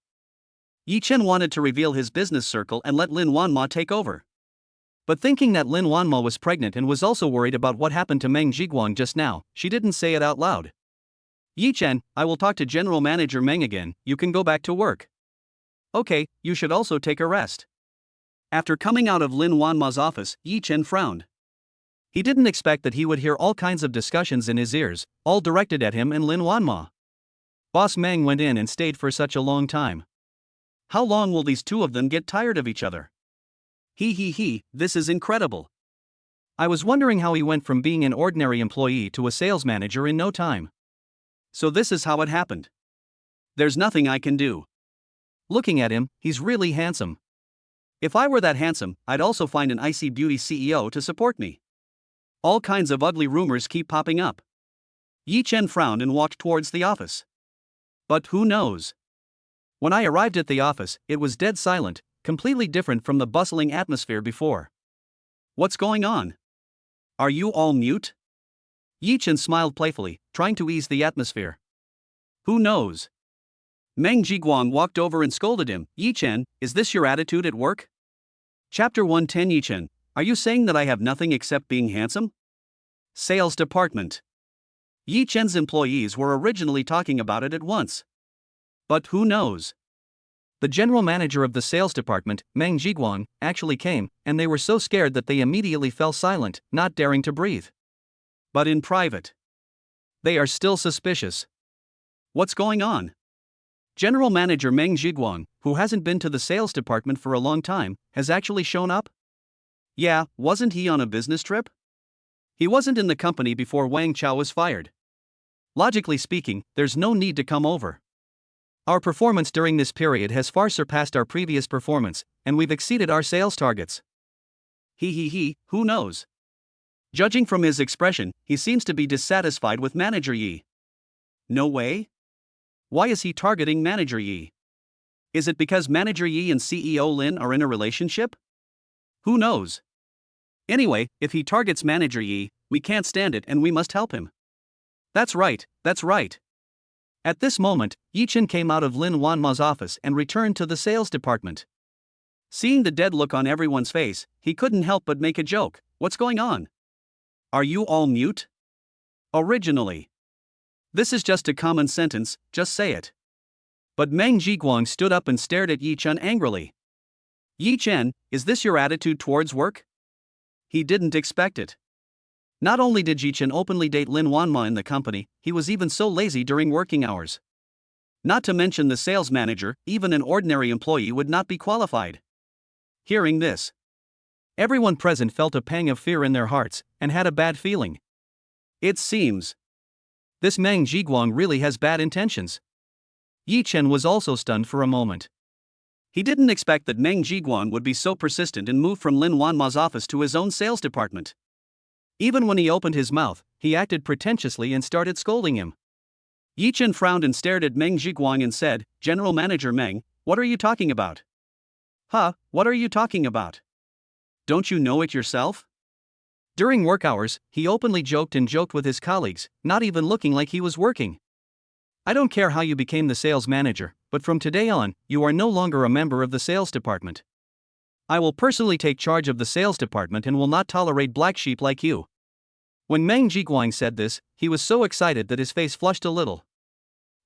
Yi Chen wanted to reveal his business circle and let Lin Wanma take over. But thinking that Lin Wanma was pregnant and was also worried about what happened to Meng Jiguang just now, she didn't say it out loud. Yi Chen, I will talk to General Manager Meng again, you can go back to work. Okay, you should also take a rest. After coming out of Lin Wanma's office, Yi Chen frowned. He didn't expect that he would hear all kinds of discussions in his ears, all directed at him and Lin Wanma. Boss Meng went in and stayed for such a long time. How long will these two of them get tired of each other? This is incredible. I was wondering how he went from being an ordinary employee to a sales manager in no time. So this is how it happened. There's nothing I can do. Looking at him, he's really handsome. If I were that handsome, I'd also find an icy beauty CEO to support me. All kinds of ugly rumors keep popping up. Yi Chen frowned and walked towards the office. But who knows? When I arrived at the office, it was dead silent, completely different from the bustling atmosphere before. What's going on? Are you all mute? Yi Chen smiled playfully, trying to ease the atmosphere. Who knows? Meng Jiguang walked over and scolded him. Yi Chen, is this your attitude at work? Chapter 110. Yi Chen, are you saying that I have nothing except being handsome? Sales Department. Yi Chen's employees were originally talking about it at once. But who knows? The general manager of the sales department, Meng Jiguang, actually came, and they were so scared that they immediately fell silent, not daring to breathe. But in private, they are still suspicious. What's going on? General Manager Meng Jiguang, who hasn't been to the sales department for a long time, has actually shown up? Yeah, wasn't he on a business trip? He wasn't in the company before Wang Chao was fired. Logically speaking, there's no need to come over. Our performance during this period has far surpassed our previous performance, and we've exceeded our sales targets. Who knows? Judging from his expression, he seems to be dissatisfied with Manager Yi. No way? Why is he targeting Manager Yi? Is it because Manager Yi and CEO Lin are in a relationship? Who knows? Anyway, if he targets Manager Yi, we can't stand it and we must help him. That's right. At this moment, Yi Chen came out of Lin Wanma's office and returned to the sales department. Seeing the dead look on everyone's face, he couldn't help but make a joke. What's going on? Are you all mute? Originally. This is just a common sentence, just say it. But Meng Jiguang stood up and stared at Yi Chen angrily. Yi Chen, is this your attitude towards work? He didn't expect it. Not only did Yi Chen openly date Lin Wanma in the company, he was even so lazy during working hours. Not to mention the sales manager, even an ordinary employee would not be qualified. Hearing this, everyone present felt a pang of fear in their hearts, and had a bad feeling. It seems this Meng Jiguang really has bad intentions. Yi Chen was also stunned for a moment. He didn't expect that Meng Jiguang would be so persistent and move from Lin Wanma's office to his own sales department. Even when he opened his mouth, he acted pretentiously and started scolding him. Yi Chen frowned and stared at Meng Jiguang and said, General Manager Meng, what are you talking about? What are you talking about? Don't you know it yourself? During work hours, he openly joked with his colleagues, not even looking like he was working. I don't care how you became the sales manager, but from today on, you are no longer a member of the sales department. I will personally take charge of the sales department and will not tolerate black sheep like you. When Meng Jiguang said this, he was so excited that his face flushed a little.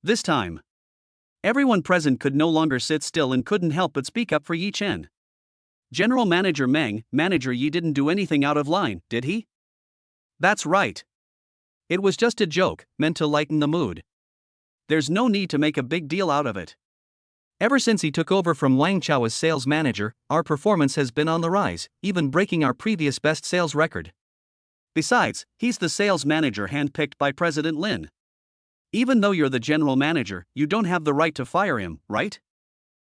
This time, everyone present could no longer sit still and couldn't help but speak up for Yi Chen. General Manager Meng, Manager Yi didn't do anything out of line, did he? That's right. It was just a joke, meant to lighten the mood. There's no need to make a big deal out of it. Ever since he took over from Wang Chao as sales manager, our performance has been on the rise, even breaking our previous best sales record. Besides, he's the sales manager handpicked by President Lin. Even though you're the general manager, you don't have the right to fire him, right?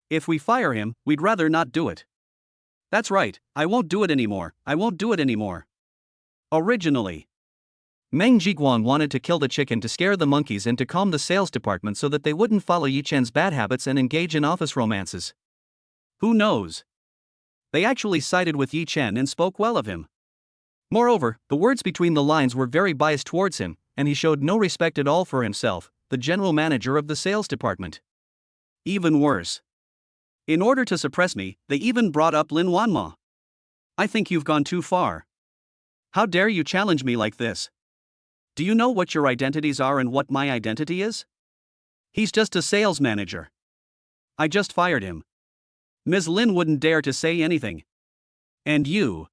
If we fire him, we'd rather not do it. That's right, I won't do it anymore. Originally, Meng Jiguang wanted to kill the chicken to scare the monkeys and to calm the sales department so that they wouldn't follow Yi Chen's bad habits and engage in office romances. Who knows? They actually sided with Yi Chen and spoke well of him. Moreover, the words between the lines were very biased towards him, and he showed no respect at all for himself, the general manager of the sales department. Even worse. In order to suppress me, they even brought up Lin Wanma. I think you've gone too far. How dare you challenge me like this? Do you know what your identities are and what my identity is? He's just a sales manager. I just fired him. Ms. Lin wouldn't dare to say anything. And you?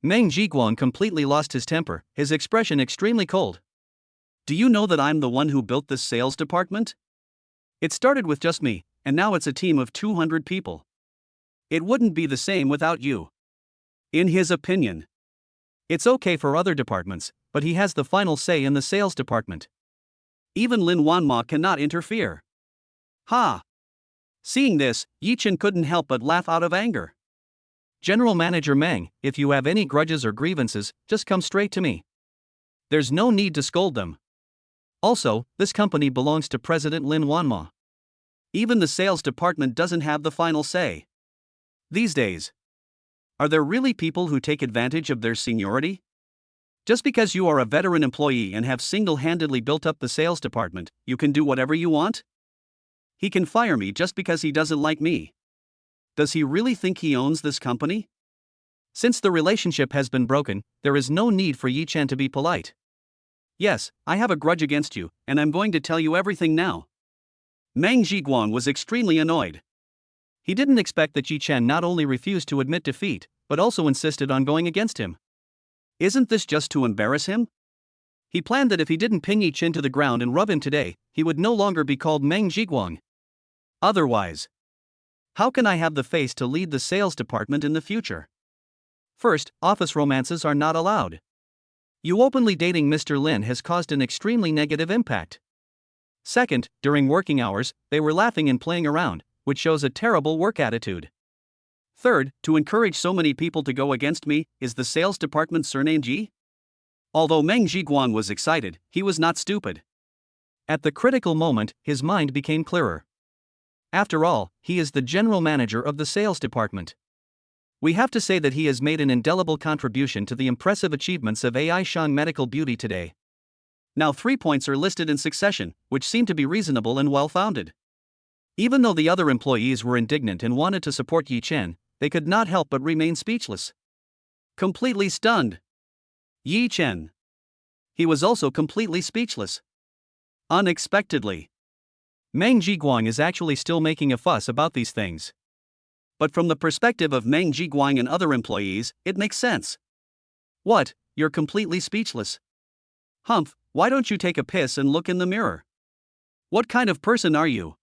Meng Jiguang completely lost his temper, his expression extremely cold. Do you know that I'm the one who built this sales department? It started with just me, and now it's a team of 200 people. It wouldn't be the same without you. In his opinion, it's okay for other departments, but he has the final say in the sales department. Even Lin Wanma cannot interfere. Ha! Seeing this, Yi Chen couldn't help but laugh out of anger. General Manager Meng, if you have any grudges or grievances, just come straight to me. There's no need to scold them. Also, this company belongs to President Lin Wanma. Even the sales department doesn't have the final say. These days, are there really people who take advantage of their seniority? Just because you are a veteran employee and have single-handedly built up the sales department, you can do whatever you want? He can fire me just because he doesn't like me. Does he really think he owns this company? Since the relationship has been broken, there is no need for Yi Chen to be polite. Yes, I have a grudge against you, and I'm going to tell you everything now. Meng Jiguang was extremely annoyed. He didn't expect that Yi Chen not only refused to admit defeat, but also insisted on going against him. Isn't this just to embarrass him? He planned that if he didn't pin Yi Chen to the ground and rub him today, he would no longer be called Meng Jiguang. Otherwise, how can I have the face to lead the sales department in the future? First, office romances are not allowed. You openly dating Mr. Lin has caused an extremely negative impact. Second, during working hours, they were laughing and playing around, which shows a terrible work attitude. Third, to encourage so many people to go against me, is the sales department surname Ji? Although Meng Jiguang was excited, he was not stupid. At the critical moment, his mind became clearer. After all, he is the general manager of the sales department. We have to say that he has made an indelible contribution to the impressive achievements of AI Shang Medical Beauty today. Now 3 points are listed in succession, which seem to be reasonable and well-founded. Even though the other employees were indignant and wanted to support Yi Chen, they could not help but remain speechless. Completely stunned. Yi Chen. He was also completely speechless. Unexpectedly, Meng Jiguang is actually still making a fuss about these things. But from the perspective of Meng Jiguang and other employees, it makes sense. What, you're completely speechless? Humph, why don't you take a piss and look in the mirror? What kind of person are you?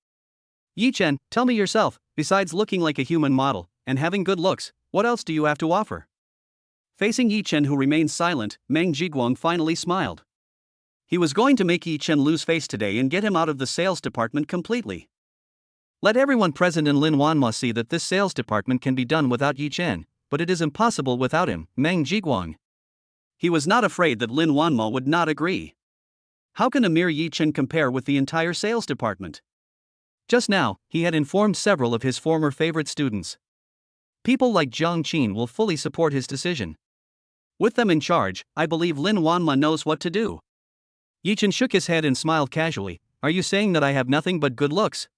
Yi Chen, tell me yourself, besides looking like a human model and having good looks, what else do you have to offer? Facing Yi Chen, who remained silent, Meng Jiguang finally smiled. He was going to make Yi Chen lose face today and get him out of the sales department completely. Let everyone present in Lin Wanma see that this sales department can be done without Yi Chen, but it is impossible without him, Meng Jiguang. He was not afraid that Lin Wanma would not agree. How can a mere Yi Chen compare with the entire sales department? Just now, he had informed several of his former favorite students. People like Jiang Qin will fully support his decision. With them in charge, I believe Lin Wanma knows what to do. Yi Chen shook his head and smiled casually. Are you saying that I have nothing but good looks?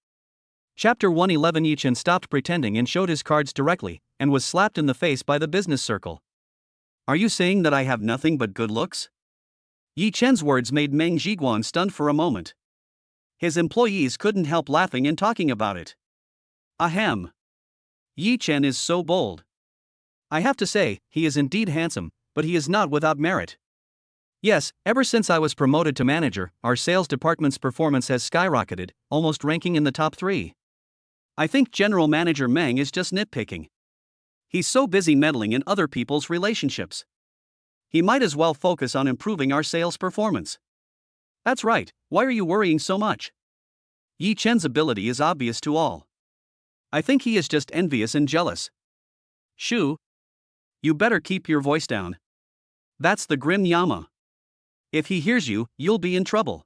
Chapter 111. Yi Chen stopped pretending and showed his cards directly, and was slapped in the face by the business circle. Are you saying that I have nothing but good looks? Yi Chen's words made Meng Jiguang stunned for a moment. His employees couldn't help laughing and talking about it. Ahem. Yi Chen is so bold. I have to say, he is indeed handsome, but he is not without merit. Yes, ever since I was promoted to manager, our sales department's performance has skyrocketed, almost ranking in the top 3. I think General Manager Meng is just nitpicking. He's so busy meddling in other people's relationships. He might as well focus on improving our sales performance. That's right, why are you worrying so much? Yi Chen's ability is obvious to all. I think he is just envious and jealous. Shu, you better keep your voice down. That's the grim Yama. If he hears you, you'll be in trouble.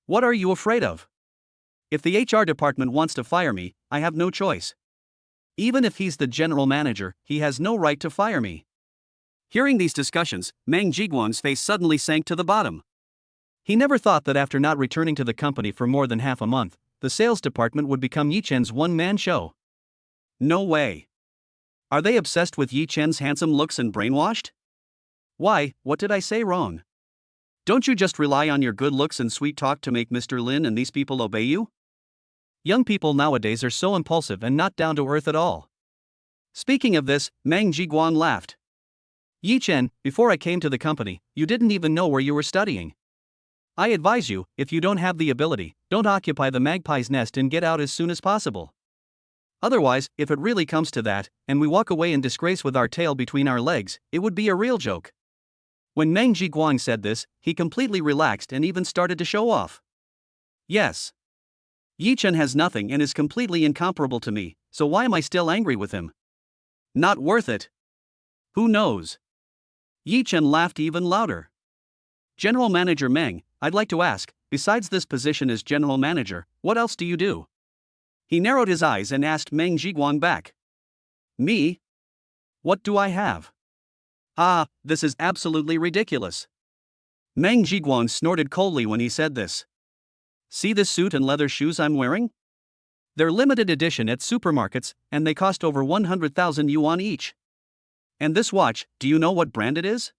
What are you afraid of? If the HR department wants to fire me, I have no choice. Even if he's the general manager, he has no right to fire me. Hearing these discussions, Meng Jiguang's face suddenly sank to the bottom. He never thought that after not returning to the company for more than half a month, the sales department would become Yi Chen's one-man show. No way. Are they obsessed with Yi Chen's handsome looks and brainwashed? Why, what did I say wrong? Don't you just rely on your good looks and sweet talk to make Mr. Lin and these people obey you? Young people nowadays are so impulsive and not down to earth at all. Speaking of this, Meng Jiguan laughed. Yi Chen, before I came to the company, you didn't even know where you were studying. I advise you, if you don't have the ability, don't occupy the magpie's nest and get out as soon as possible. Otherwise, if it really comes to that, and we walk away in disgrace with our tail between our legs, it would be a real joke. When Meng Jiguang said this, he completely relaxed and even started to show off. Yes. Yi Chen has nothing and is completely incomparable to me, so why am I still angry with him? Not worth it. Who knows? Yi Chen laughed even louder. General Manager Meng, I'd like to ask, besides this position as General Manager, what else do you do? He narrowed his eyes and asked Meng Jiguang back. Me? What do I have? Ah, this is absolutely ridiculous. Meng Jiguang snorted coldly when he said this. See this suit and leather shoes I'm wearing? They're limited edition at supermarkets, and they cost over 100,000 yuan each. And this watch, do you know what brand it is?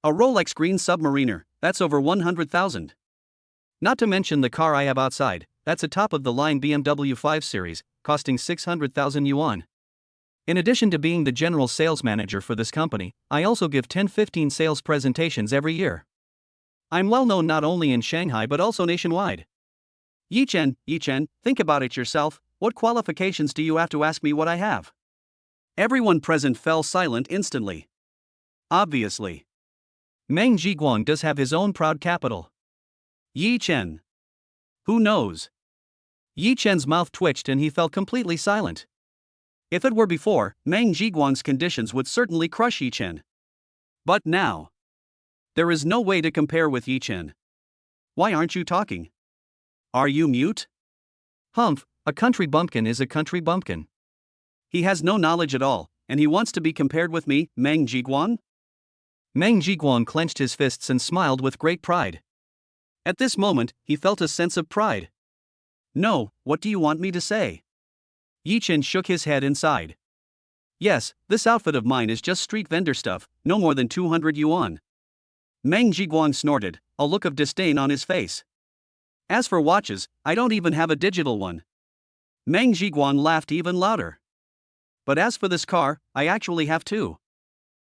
A Rolex Green Submariner, that's over 100,000. Not to mention the car I have outside, that's a top-of-the-line BMW 5 Series, costing 600,000 yuan. In addition to being the general sales manager for this company, I also give 10-15 sales presentations every year. I'm well known not only in Shanghai but also nationwide. Yi Chen, think about it yourself, what qualifications do you have to ask me what I have? Everyone present fell silent instantly. Obviously. Meng Jiguang does have his own proud capital. Yi Chen. Who knows? Yi Chen's mouth twitched and he fell completely silent. If it were before, Meng Jiguang's conditions would certainly crush Yi Chen. But now, there is no way to compare with Yi Chen. Why aren't you talking? Are you mute? Humph, a country bumpkin is a country bumpkin. He has no knowledge at all, and he wants to be compared with me, Meng Jiguang? Meng Jiguang clenched his fists and smiled with great pride. At this moment, he felt a sense of pride. No, what do you want me to say? Yi Chen shook his head and sighed. Yes, this outfit of mine is just street vendor stuff, no more than 200 yuan. Meng Jiguang snorted, a look of disdain on his face. As for watches, I don't even have a digital one. Meng Jiguang laughed even louder. But as for this car, I actually have two.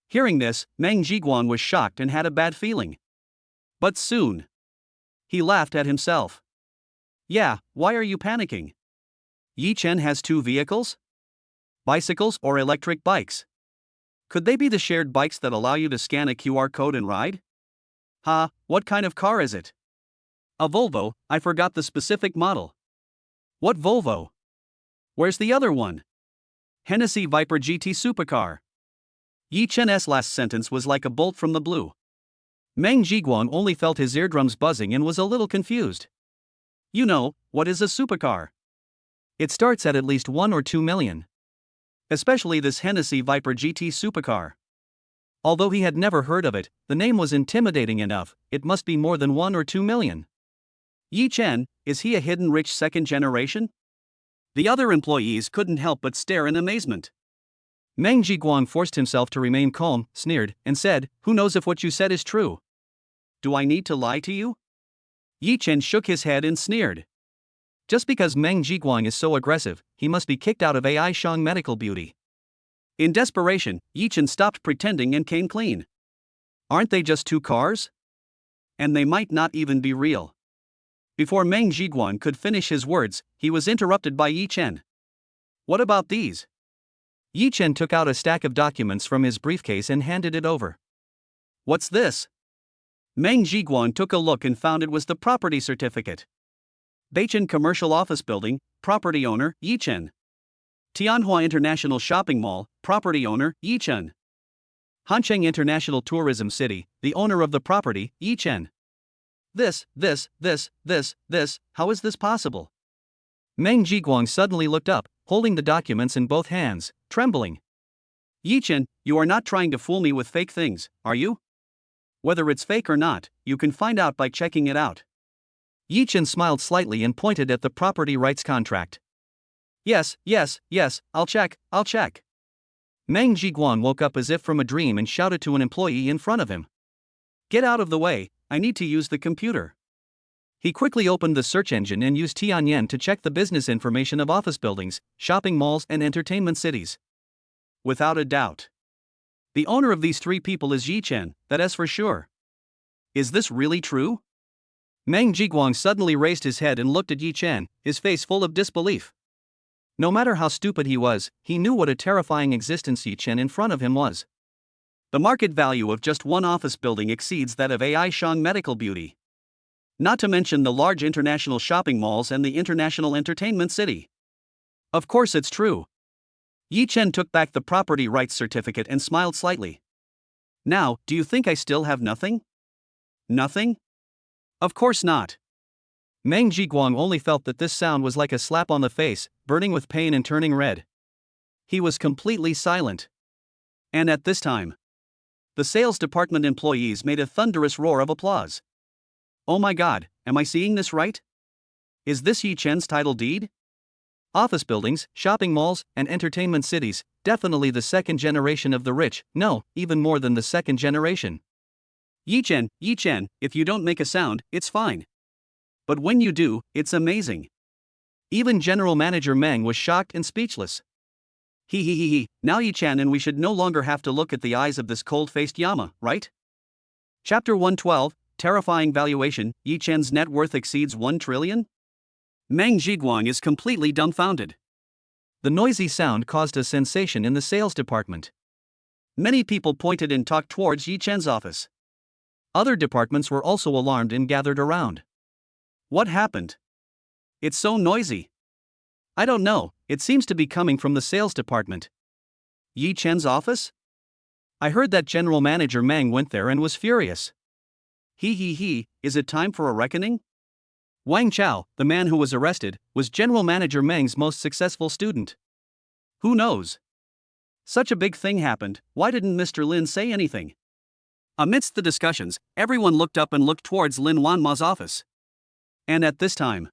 Hearing this, Meng Jiguang was shocked and had a bad feeling. But soon, he laughed at himself. Yeah, why are you panicking? Yi Chen has two vehicles? Bicycles or electric bikes? Could they be the shared bikes that allow you to scan a QR code and ride? Ha, what kind of car is it? A Volvo, I forgot the specific model. What Volvo? Where's the other one? Hennessy Viper GT Supercar. Yi Chen's last sentence was like a bolt from the blue. Meng Jiguang only felt his eardrums buzzing and was a little confused. You know, what is a supercar? It starts at least 1 or 2 million. Especially this Hennessy Viper GT Supercar. Although he had never heard of it, the name was intimidating enough, it must be more than 1 or 2 million. Yi Chen, is he a hidden rich second generation? The other employees couldn't help but stare in amazement. Meng Jiguang forced himself to remain calm, sneered, and said, "Who knows if what you said is true? Do I need to lie to you?" Yi Chen shook his head and sneered. Just because Meng Jiguang is so aggressive, he must be kicked out of AI Shang Medical Beauty. In desperation, Yi Chen stopped pretending and came clean. Aren't they just two cars? And they might not even be real. Before Meng Jiguang could finish his words, he was interrupted by Yi Chen. What about these? Yi Chen took out a stack of documents from his briefcase and handed it over. What's this? Meng Jiguang took a look and found it was the property certificate. Beichen Commercial Office Building, property owner, Yi Chen. Tianhua International Shopping Mall, property owner, Yi Chen. Hancheng International Tourism City, the owner of the property, Yi Chen. This, how is this possible? Meng Jiguang suddenly looked up, holding the documents in both hands, trembling. Yi Chen, you are not trying to fool me with fake things, are you? Whether it's fake or not, you can find out by checking it out. Yi Chen smiled slightly and pointed at the property rights contract. Yes, I'll check. Meng Jiguan woke up as if from a dream and shouted to an employee in front of him. "Get out of the way, I need to use the computer." He quickly opened the search engine and used Tianyan to check the business information of office buildings, shopping malls, and entertainment cities. Without a doubt. The owner of these three people is Yi Chen, that is for sure. Is this really true? Meng Jiguang suddenly raised his head and looked at Yi Chen, his face full of disbelief. No matter how stupid he was, he knew what a terrifying existence Yi Chen in front of him was. The market value of just one office building exceeds that of AI Shang Medical Beauty. Not to mention the large international shopping malls and the international entertainment city. Of course it's true. Yi Chen took back the property rights certificate and smiled slightly. Now, do you think I still have nothing? Nothing? Of course not. Meng Jiguang only felt that this sound was like a slap on the face, burning with pain and turning red. He was completely silent. And at this time, the sales department employees made a thunderous roar of applause. Oh my God, am I seeing this right? Is this Yi Chen's title deed? Office buildings, shopping malls, and entertainment cities, definitely the second generation of the rich, no, even more than the second generation. Yi Chen, if you don't make a sound, it's fine. But when you do, it's amazing. Even General Manager Meng was shocked and speechless. Now Yi Chen and we should no longer have to look at the eyes of this cold-faced Yama, right? Chapter 112, Terrifying Valuation, Yi Chen's net worth exceeds 1 trillion? Meng Jiguang is completely dumbfounded. The noisy sound caused a sensation in the sales department. Many people pointed and talked towards Yi Chen's office. Other departments were also alarmed and gathered around. What happened? It's so noisy. I don't know, it seems to be coming from the sales department. Yi Chen's office? I heard that General Manager Meng went there and was furious. Is it time for a reckoning? Wang Chao, the man who was arrested, was General Manager Meng's most successful student. Who knows? Such a big thing happened, why didn't Mr. Lin say anything? Amidst the discussions, everyone looked up and looked towards Lin Wanma's office. And at this time,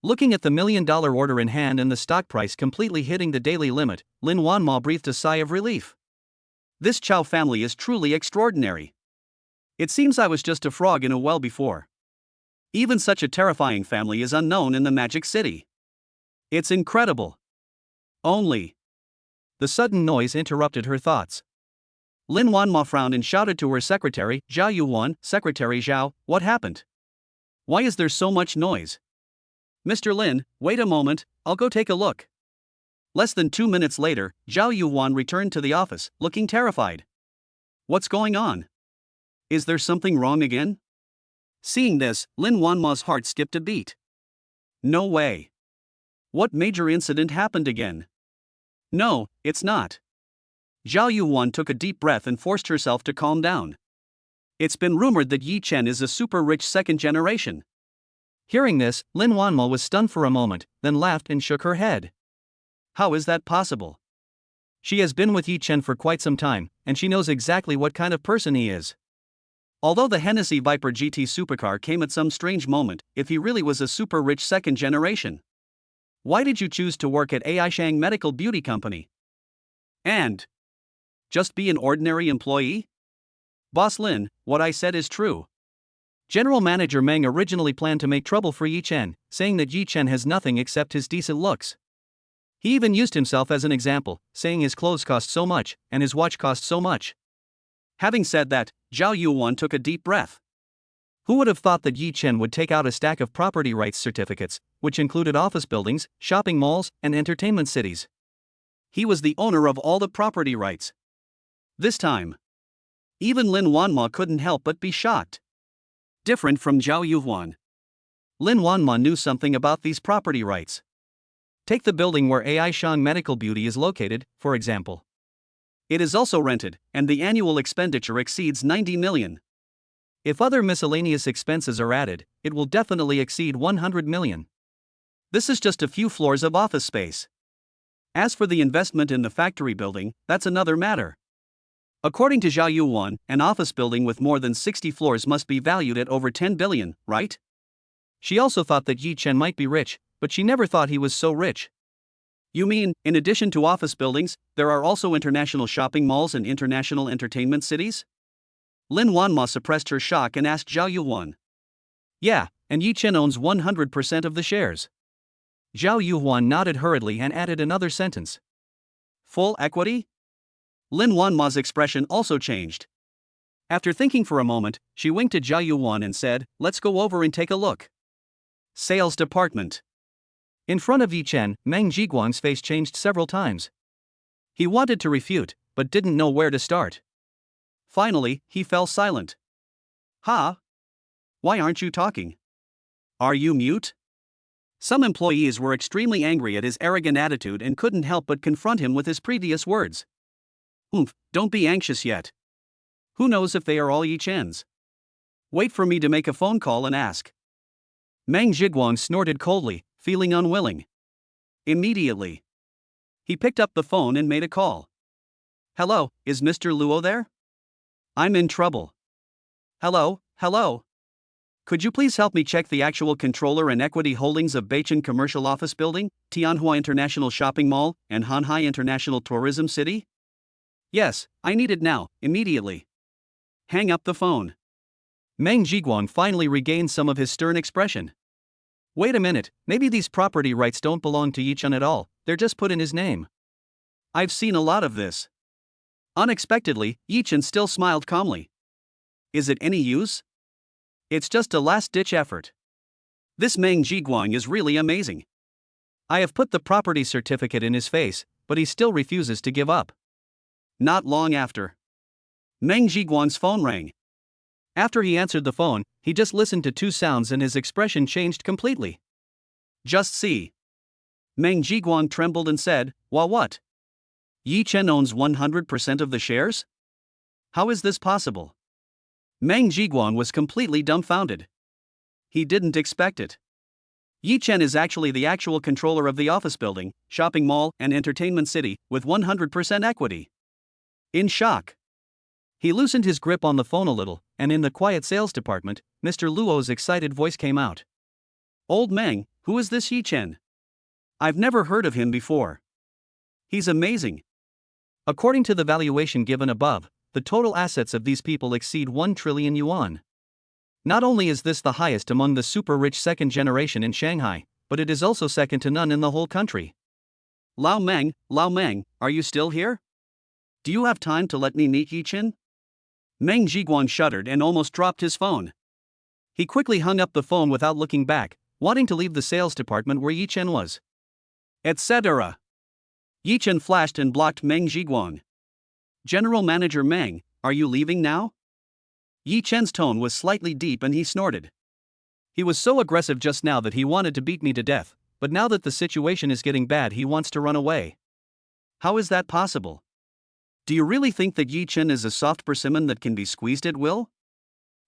looking at the $1 million order in hand and the stock price completely hitting the daily limit, Lin Wanma breathed a sigh of relief. This Chao family is truly extraordinary. It seems I was just a frog in a well before. Even such a terrifying family is unknown in the Magic City. It's incredible. Only. The sudden noise interrupted her thoughts. Lin Wanma frowned and shouted to her secretary, Zhao Yuan, Secretary Zhao, what happened? Why is there so much noise? Mr. Lin, wait a moment, I'll go take a look. Less than 2 minutes later, Zhao Yuan returned to the office, looking terrified. What's going on? Is there something wrong again? Seeing this, Lin Wanma's heart skipped a beat. No way. What major incident happened again? No, it's not. Zhao Yuan took a deep breath and forced herself to calm down. It's been rumored that Yi Chen is a super rich second generation. Hearing this, Lin Wanma was stunned for a moment, then laughed and shook her head. How is that possible? She has been with Yi Chen for quite some time, and she knows exactly what kind of person he is. Although the Hennessy Viper GT supercar came at some strange moment, if he really was a super rich second generation. Why did you choose to work at AI Shang Medical Beauty Company? And just be an ordinary employee? Boss Lin, what I said is true. General Manager Meng originally planned to make trouble for Yi Chen, saying that Yi Chen has nothing except his decent looks. He even used himself as an example, saying his clothes cost so much, and his watch cost so much. Having said that, Zhao Yuan took a deep breath. Who would have thought that Yi Chen would take out a stack of property rights certificates, which included office buildings, shopping malls, and entertainment cities? He was the owner of all the property rights. This time, even Lin Wanma couldn't help but be shocked. Different from Zhao Yuan, Lin Wanma knew something about these property rights. Take the building where AI Shang Medical Beauty is located, for example. It is also rented, and the annual expenditure exceeds 90 million. If other miscellaneous expenses are added, it will definitely exceed 100 million. This is just a few floors of office space. As for the investment in the factory building, that's another matter. According to Zhao Yuan, an office building with more than 60 floors must be valued at over 10 billion, right? She also thought that Yi Chen might be rich, but she never thought he was so rich. You mean, in addition to office buildings, there are also international shopping malls and international entertainment cities? Lin Wanma suppressed her shock and asked Zhao Yuhuan. Yeah, and Yi Chen owns 100% of the shares. Zhao Yuhuan nodded hurriedly and added another sentence. Full equity? Lin Wanma's expression also changed. After thinking for a moment, she winked at Zhao Yuhuan and said, "Let's go over and take a look." Sales department. In front of Yi Chen, Meng Jiguang's face changed several times. He wanted to refute, but didn't know where to start. Finally, he fell silent. Huh? Why aren't you talking? Are you mute? Some employees were extremely angry at his arrogant attitude and couldn't help but confront him with his previous words. Don't be anxious yet. Who knows if they are all Yi Chen's? Wait for me to make a phone call and ask. Meng Jiguang snorted coldly, feeling unwilling. Immediately, he picked up the phone and made a call. Hello, is Mr. Luo there? I'm in trouble. Hello. Could you please help me check the actual controller and equity holdings of Beicheng Commercial Office Building, Tianhua International Shopping Mall, and Hanhai International Tourism City? Yes, I need it now, immediately. Hang up the phone. Meng Jiguang finally regained some of his stern expression. Wait a minute, maybe these property rights don't belong to Yi Chen at all, they're just put in his name. I've seen a lot of this. Unexpectedly, Yi Chen still smiled calmly. Is it any use? It's just a last-ditch effort. This Meng Jiguang is really amazing. I have put the property certificate in his face, but he still refuses to give up. Not long after, Meng Jiguang's phone rang. After he answered the phone, he just listened to two sounds and his expression changed completely. Just see. Meng Jiguang trembled and said, What? Yi Chen owns 100% of the shares? How is this possible? Meng Jiguang was completely dumbfounded. He didn't expect it. Yi Chen is actually the actual controller of the office building, shopping mall, and entertainment city, with 100% equity. In shock, he loosened his grip on the phone a little, and in the quiet sales department, Mr. Luo's excited voice came out. Old Meng, who is this Yi Chen? I've never heard of him before. He's amazing. According to the valuation given above, the total assets of these people exceed 1 trillion yuan. Not only is this the highest among the super-rich second generation in Shanghai, but it is also second to none in the whole country. Lao Meng, are you still here? Do you have time to let me meet Yi Chen? Meng Jiguang shuddered and almost dropped his phone. He quickly hung up the phone without looking back, wanting to leave the sales department where Yi Chen was. Etc. Yi Chen flashed and blocked Meng Jiguang. General Manager Meng, are you leaving now? Yi Chen's tone was slightly deep and he snorted. He was so aggressive just now that he wanted to beat me to death, but now that the situation is getting bad he wants to run away. How is that possible? Do you really think that Yi Chen is a soft persimmon that can be squeezed at will?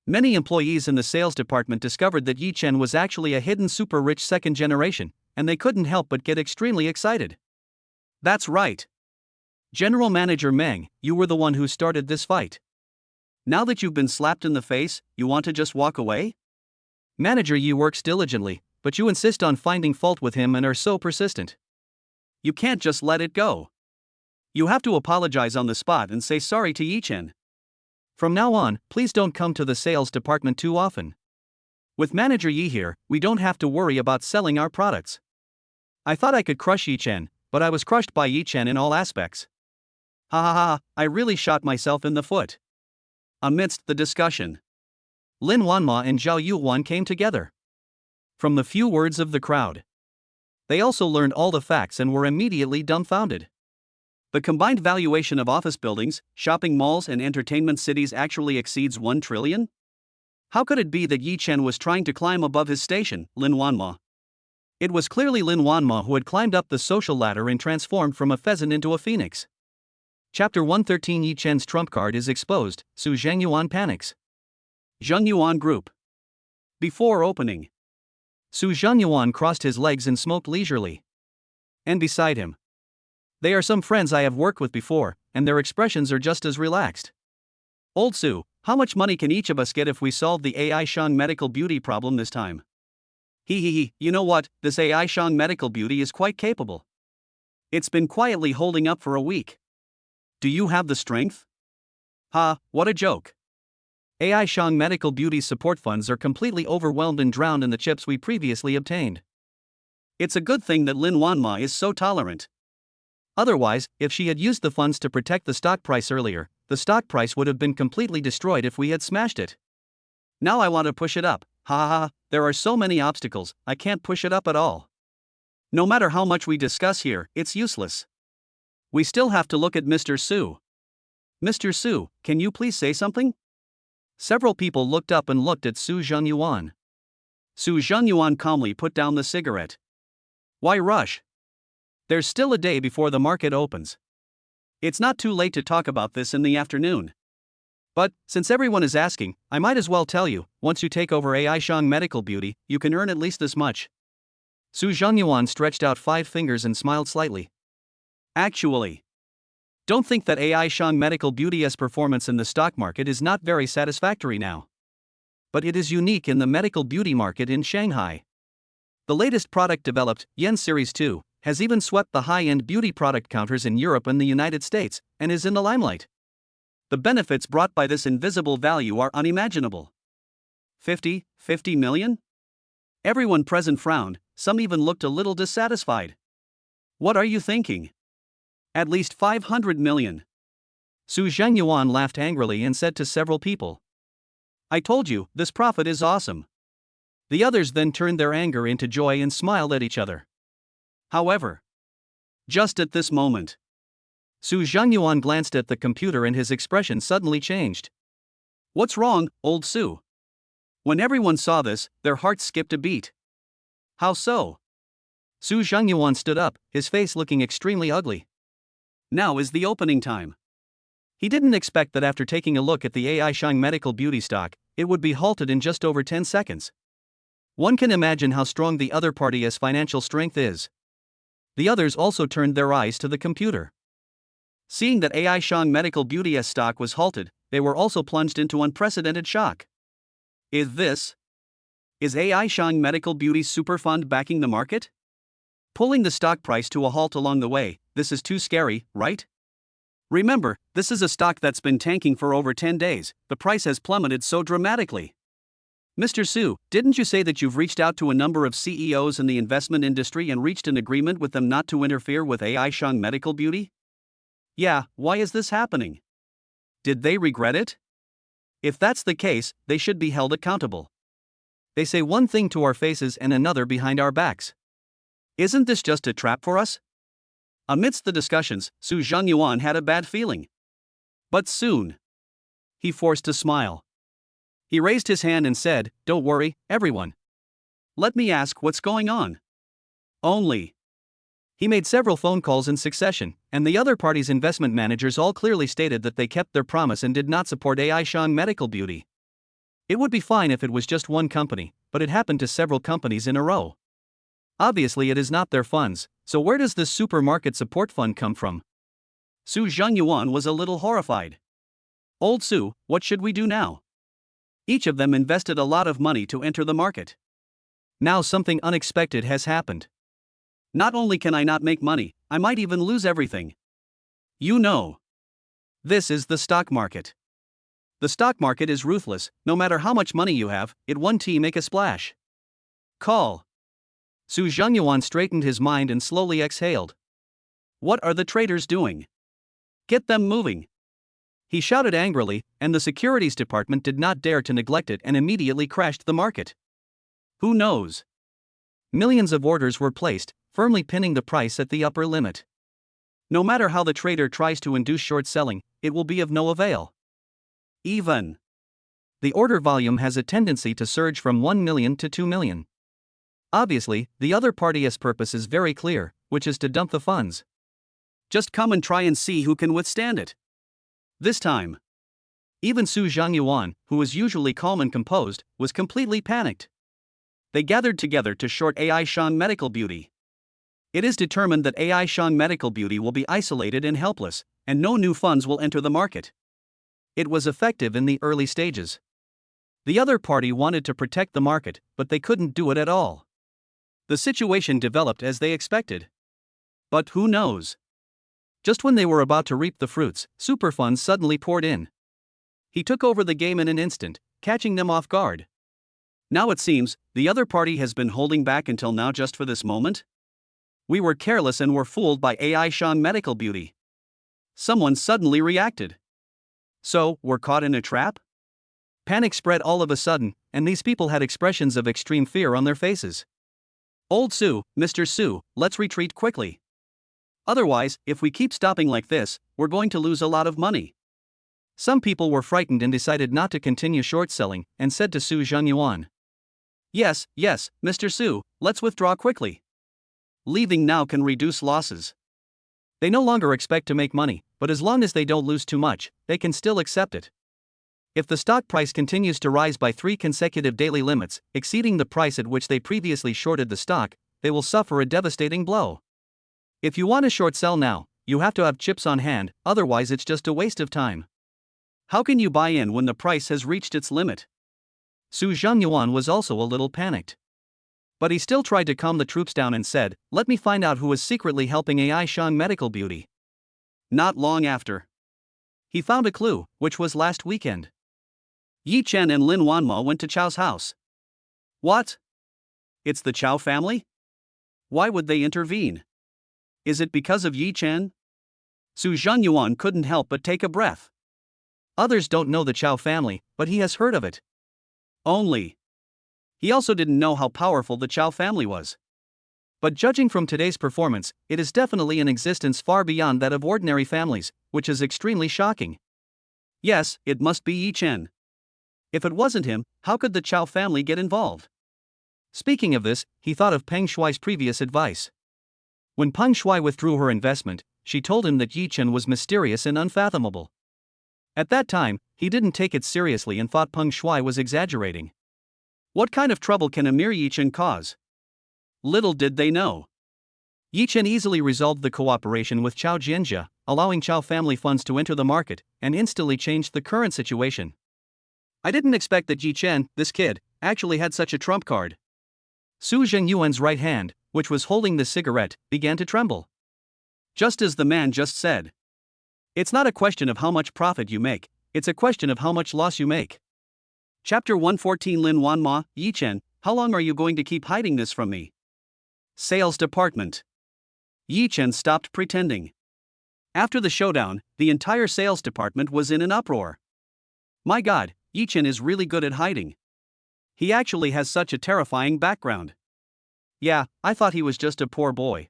Many employees in the sales department discovered that Yi Chen was actually a hidden super-rich second generation, and they couldn't help but get extremely excited. That's right. General Manager Meng, you were the one who started this fight. Now that you've been slapped in the face, you want to just walk away? Manager Yi works diligently, but you insist on finding fault with him and are so persistent. You can't just let it go. You have to apologize on the spot and say sorry to Yi Chen. From now on, please don't come to the sales department too often. With Manager Yi here, we don't have to worry about selling our products. I thought I could crush Yi Chen, but I was crushed by Yi Chen in all aspects. I really shot myself in the foot. Amidst the discussion, Lin Wanma and Zhao Yuhuan came together. From the few words of the crowd, they also learned all the facts and were immediately dumbfounded. The combined valuation of office buildings, shopping malls, and entertainment cities actually exceeds 1 trillion? How could it be that Yi Chen was trying to climb above his station, Lin Wanma? It was clearly Lin Wanma who had climbed up the social ladder and transformed from a pheasant into a phoenix. Chapter 113 Yi Chen's trump card is exposed, Su Zhengyuan panics. Zhengyuan Group. Before opening, Su Zhengyuan crossed his legs and smoked leisurely. And beside him, they are some friends I have worked with before, and their expressions are just as relaxed. Old Su, how much money can each of us get if we solve the AI Shang medical beauty problem this time? You know what, this AI Shang medical beauty is quite capable. It's been quietly holding up for a week. Do you have the strength? Ha, what a joke. AI Shang Medical Beauty Support Funds are completely overwhelmed and drowned in the chips we previously obtained. It's a good thing that Lin Wanma is so tolerant. Otherwise, if she had used the funds to protect the stock price earlier, the stock price would have been completely destroyed if we had smashed it. Now I want to push it up. Ha ha ha, there are so many obstacles, I can't push it up at all. No matter how much we discuss here, it's useless. We still have to look at Mr. Su. Mr. Su, can you please say something? Several people looked up and looked at Su Zhenyuan. Su Zhenyuan calmly put down the cigarette. Why rush? There's still a day before the market opens. It's not too late to talk about this in the afternoon. But, since everyone is asking, I might as well tell you, once you take over AI Shang Medical Beauty, you can earn at least this much. Su Zhenyuan stretched out 5 fingers and smiled slightly. Actually, don't think that AI Shang Medical Beauty's performance in the stock market is not very satisfactory now. But it is unique in the medical beauty market in Shanghai. The latest product developed, Yen Series 2, has even swept the high-end beauty product counters in Europe and the United States, and is in the limelight. The benefits brought by this invisible value are unimaginable. 50 million? Everyone present frowned, some even looked a little dissatisfied. What are you thinking? At least 500 million. Su Zhenyuan laughed angrily and said to several people. I told you, this profit is awesome. The others then turned their anger into joy and smiled at each other. However, just at this moment, Su Zhenyuan glanced at the computer and his expression suddenly changed. What's wrong, old Su? When everyone saw this, their hearts skipped a beat. How so? Su Zhenyuan stood up, his face looking extremely ugly. Now is the opening time. He didn't expect that after taking a look at the AI Shang Medical Beauty stock, it would be halted in just over 10 seconds. One can imagine how strong the other party's financial strength is. The others also turned their eyes to the computer. Seeing that AI Shang Medical Beauty's stock was halted, they were also plunged into unprecedented shock. Is AI Shang Medical Beauty Super Fund backing the market? Pulling the stock price to a halt along the way, this is too scary, right? Remember, this is a stock that's been tanking for over 10 days, the price has plummeted so dramatically. Mr. Su, didn't you say that you've reached out to a number of CEOs in the investment industry and reached an agreement with them not to interfere with AI Shang Medical Beauty? Yeah, why is this happening? Did they regret it? If that's the case, they should be held accountable. They say one thing to our faces and another behind our backs. Isn't this just a trap for us? Amidst the discussions, Su Zhenyuan had a bad feeling. But soon, he forced a smile. He raised his hand and said, "Don't worry, everyone. Let me ask what's going on." Only. He made several phone calls in succession, and the other party's investment managers all clearly stated that they kept their promise and did not support AI Shang Medical Beauty. It would be fine if it was just one company, but it happened to several companies in a row. Obviously it is not their funds, so where does this supermarket support fund come from? Su Zhenyuan was a little horrified. Old Su, what should we do now? Each of them invested a lot of money to enter the market. Now something unexpected has happened. Not only can I not make money, I might even lose everything. You know. This is the stock market. The stock market is ruthless, no matter how much money you have, it won't make a splash. Call. Su Zhenyuan straightened his mind and slowly exhaled. What are the traders doing? Get them moving. He shouted angrily, and the securities department did not dare to neglect it and immediately crashed the market. Who knows? Millions of orders were placed, firmly pinning the price at the upper limit. No matter how the trader tries to induce short selling, it will be of no avail. Even the order volume has a tendency to surge from 1 million to 2 million. Obviously, the other party's purpose is very clear, which is to dump the funds. Just come and try and see who can withstand it. This time, even Su Zhenyuan, who was usually calm and composed, was completely panicked. They gathered together to short AI Shang Medical Beauty. It is determined that AI Shang Medical Beauty will be isolated and helpless, and no new funds will enter the market. It was effective in the early stages. The other party wanted to protect the market, but they couldn't do it at all. The situation developed as they expected. But who knows? Just when they were about to reap the fruits, super funds suddenly poured in. He took over the game in an instant, catching them off guard. Now it seems, the other party has been holding back until now just for this moment? We were careless and were fooled by AI Shang medical beauty. Someone suddenly reacted. So, we're caught in a trap? Panic spread all of a sudden, and these people had expressions of extreme fear on their faces. Old Sue, Mr. Sue, let's retreat quickly. Otherwise, if we keep stopping like this, we're going to lose a lot of money. Some people were frightened and decided not to continue short selling, and said to Su Zhenyuan, Yes, Mr. Su, let's withdraw quickly. Leaving now can reduce losses. They no longer expect to make money, but as long as they don't lose too much, they can still accept it. If the stock price continues to rise by 3 consecutive daily limits, exceeding the price at which they previously shorted the stock, they will suffer a devastating blow. If you want to short sell now, you have to have chips on hand, otherwise it's just a waste of time. How can you buy in when the price has reached its limit? Su Zhenyuan was also a little panicked. But he still tried to calm the troops down and said, Let me find out who was secretly helping AI Shang medical beauty. Not long after, he found a clue, which was last weekend. Yi Chen and Lin Wanma went to Chow's house. What? It's the Chow family? Why would they intervene? Is it because of Yi Chen? Su Zhenyuan couldn't help but take a breath. Others don't know the Chow family, but he has heard of it. Only. He also didn't know how powerful the Chow family was. But judging from today's performance, it is definitely in existence far beyond that of ordinary families, which is extremely shocking. Yes, it must be Yi Chen. If it wasn't him, how could the Chow family get involved? Speaking of this, he thought of Peng Shuai's previous advice. When Peng Shuai withdrew her investment, she told him that Yi Chen was mysterious and unfathomable. At that time, he didn't take it seriously and thought Peng Shuai was exaggerating. What kind of trouble can a mere Yi Chen cause? Little did they know. Yi Chen easily resolved the cooperation with Chow Jianjia, allowing Chow family funds to enter the market, and instantly changed the current situation. I didn't expect that Yi Chen, this kid, actually had such a trump card. Su Zhenyuan's right hand, which was holding the cigarette, began to tremble. Just as the man just said. It's not a question of how much profit you make, it's a question of how much loss you make. Chapter 114 Lin Wanma, Yi Chen, how long are you going to keep hiding this from me? Sales Department. Yi Chen stopped pretending. After the showdown, the entire sales department was in an uproar. My God, Yi Chen is really good at hiding. He actually has such a terrifying background. Yeah, I thought he was just a poor boy.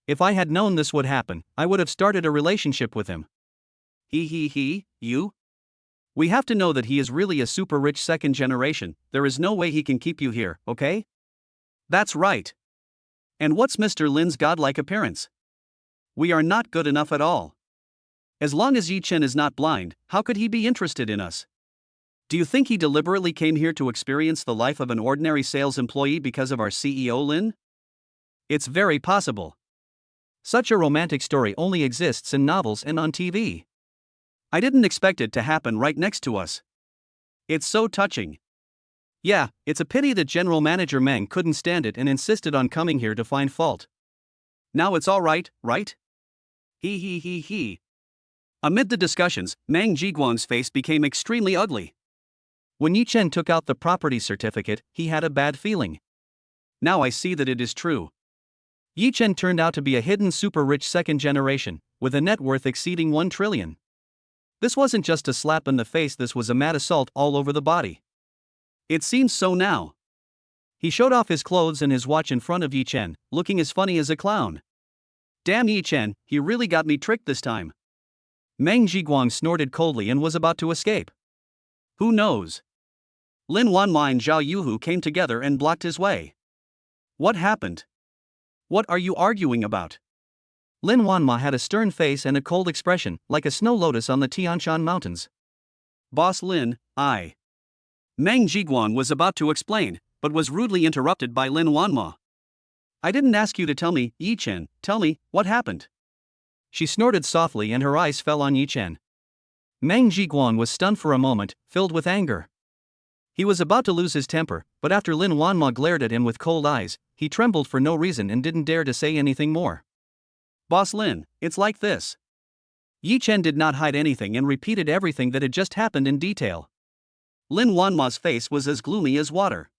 If I had known this would happen, I would have started a relationship with him. You? We have to know that he is really a super rich second generation, there is no way he can keep you here, okay? That's right. And what's Mr. Lin's godlike appearance? We are not good enough at all. As long as Yi Chen is not blind, how could he be interested in us? Do you think he deliberately came here to experience the life of an ordinary sales employee because of our CEO Lin? It's very possible. Such a romantic story only exists in novels and on TV. I didn't expect it to happen right next to us. It's so touching. Yeah, it's a pity that General Manager Meng couldn't stand it and insisted on coming here to find fault. Now it's all right, right? He. Amid the discussions, Meng Jiguang's face became extremely ugly. When Yi Chen took out the property certificate, he had a bad feeling. Now I see that it is true. Yi Chen turned out to be a hidden super-rich second generation, with a net worth exceeding 1 trillion. This wasn't just a slap in the face, this was a mad assault all over the body. It seems so now. He showed off his clothes and his watch in front of Yi Chen, looking as funny as a clown. Damn Yi Chen, he really got me tricked this time. Meng Jiguang snorted coldly and was about to escape. Who knows? Lin Wanma and Zhao Yuhu came together and blocked his way. What happened? What are you arguing about? Lin Wanma had a stern face and a cold expression, like a snow lotus on the Tianshan Mountains. Boss Lin, Meng Jiguang was about to explain, but was rudely interrupted by Lin Wanma. I didn't ask you to tell me, Yi Chen, tell me, what happened? She snorted softly and her eyes fell on Yi Chen. Meng Jiguang was stunned for a moment, filled with anger. He was about to lose his temper, but after Lin Wanma glared at him with cold eyes, he trembled for no reason and didn't dare to say anything more. Boss Lin, it's like this. Yi Chen did not hide anything and repeated everything that had just happened in detail. Lin Wanma's face was as gloomy as water.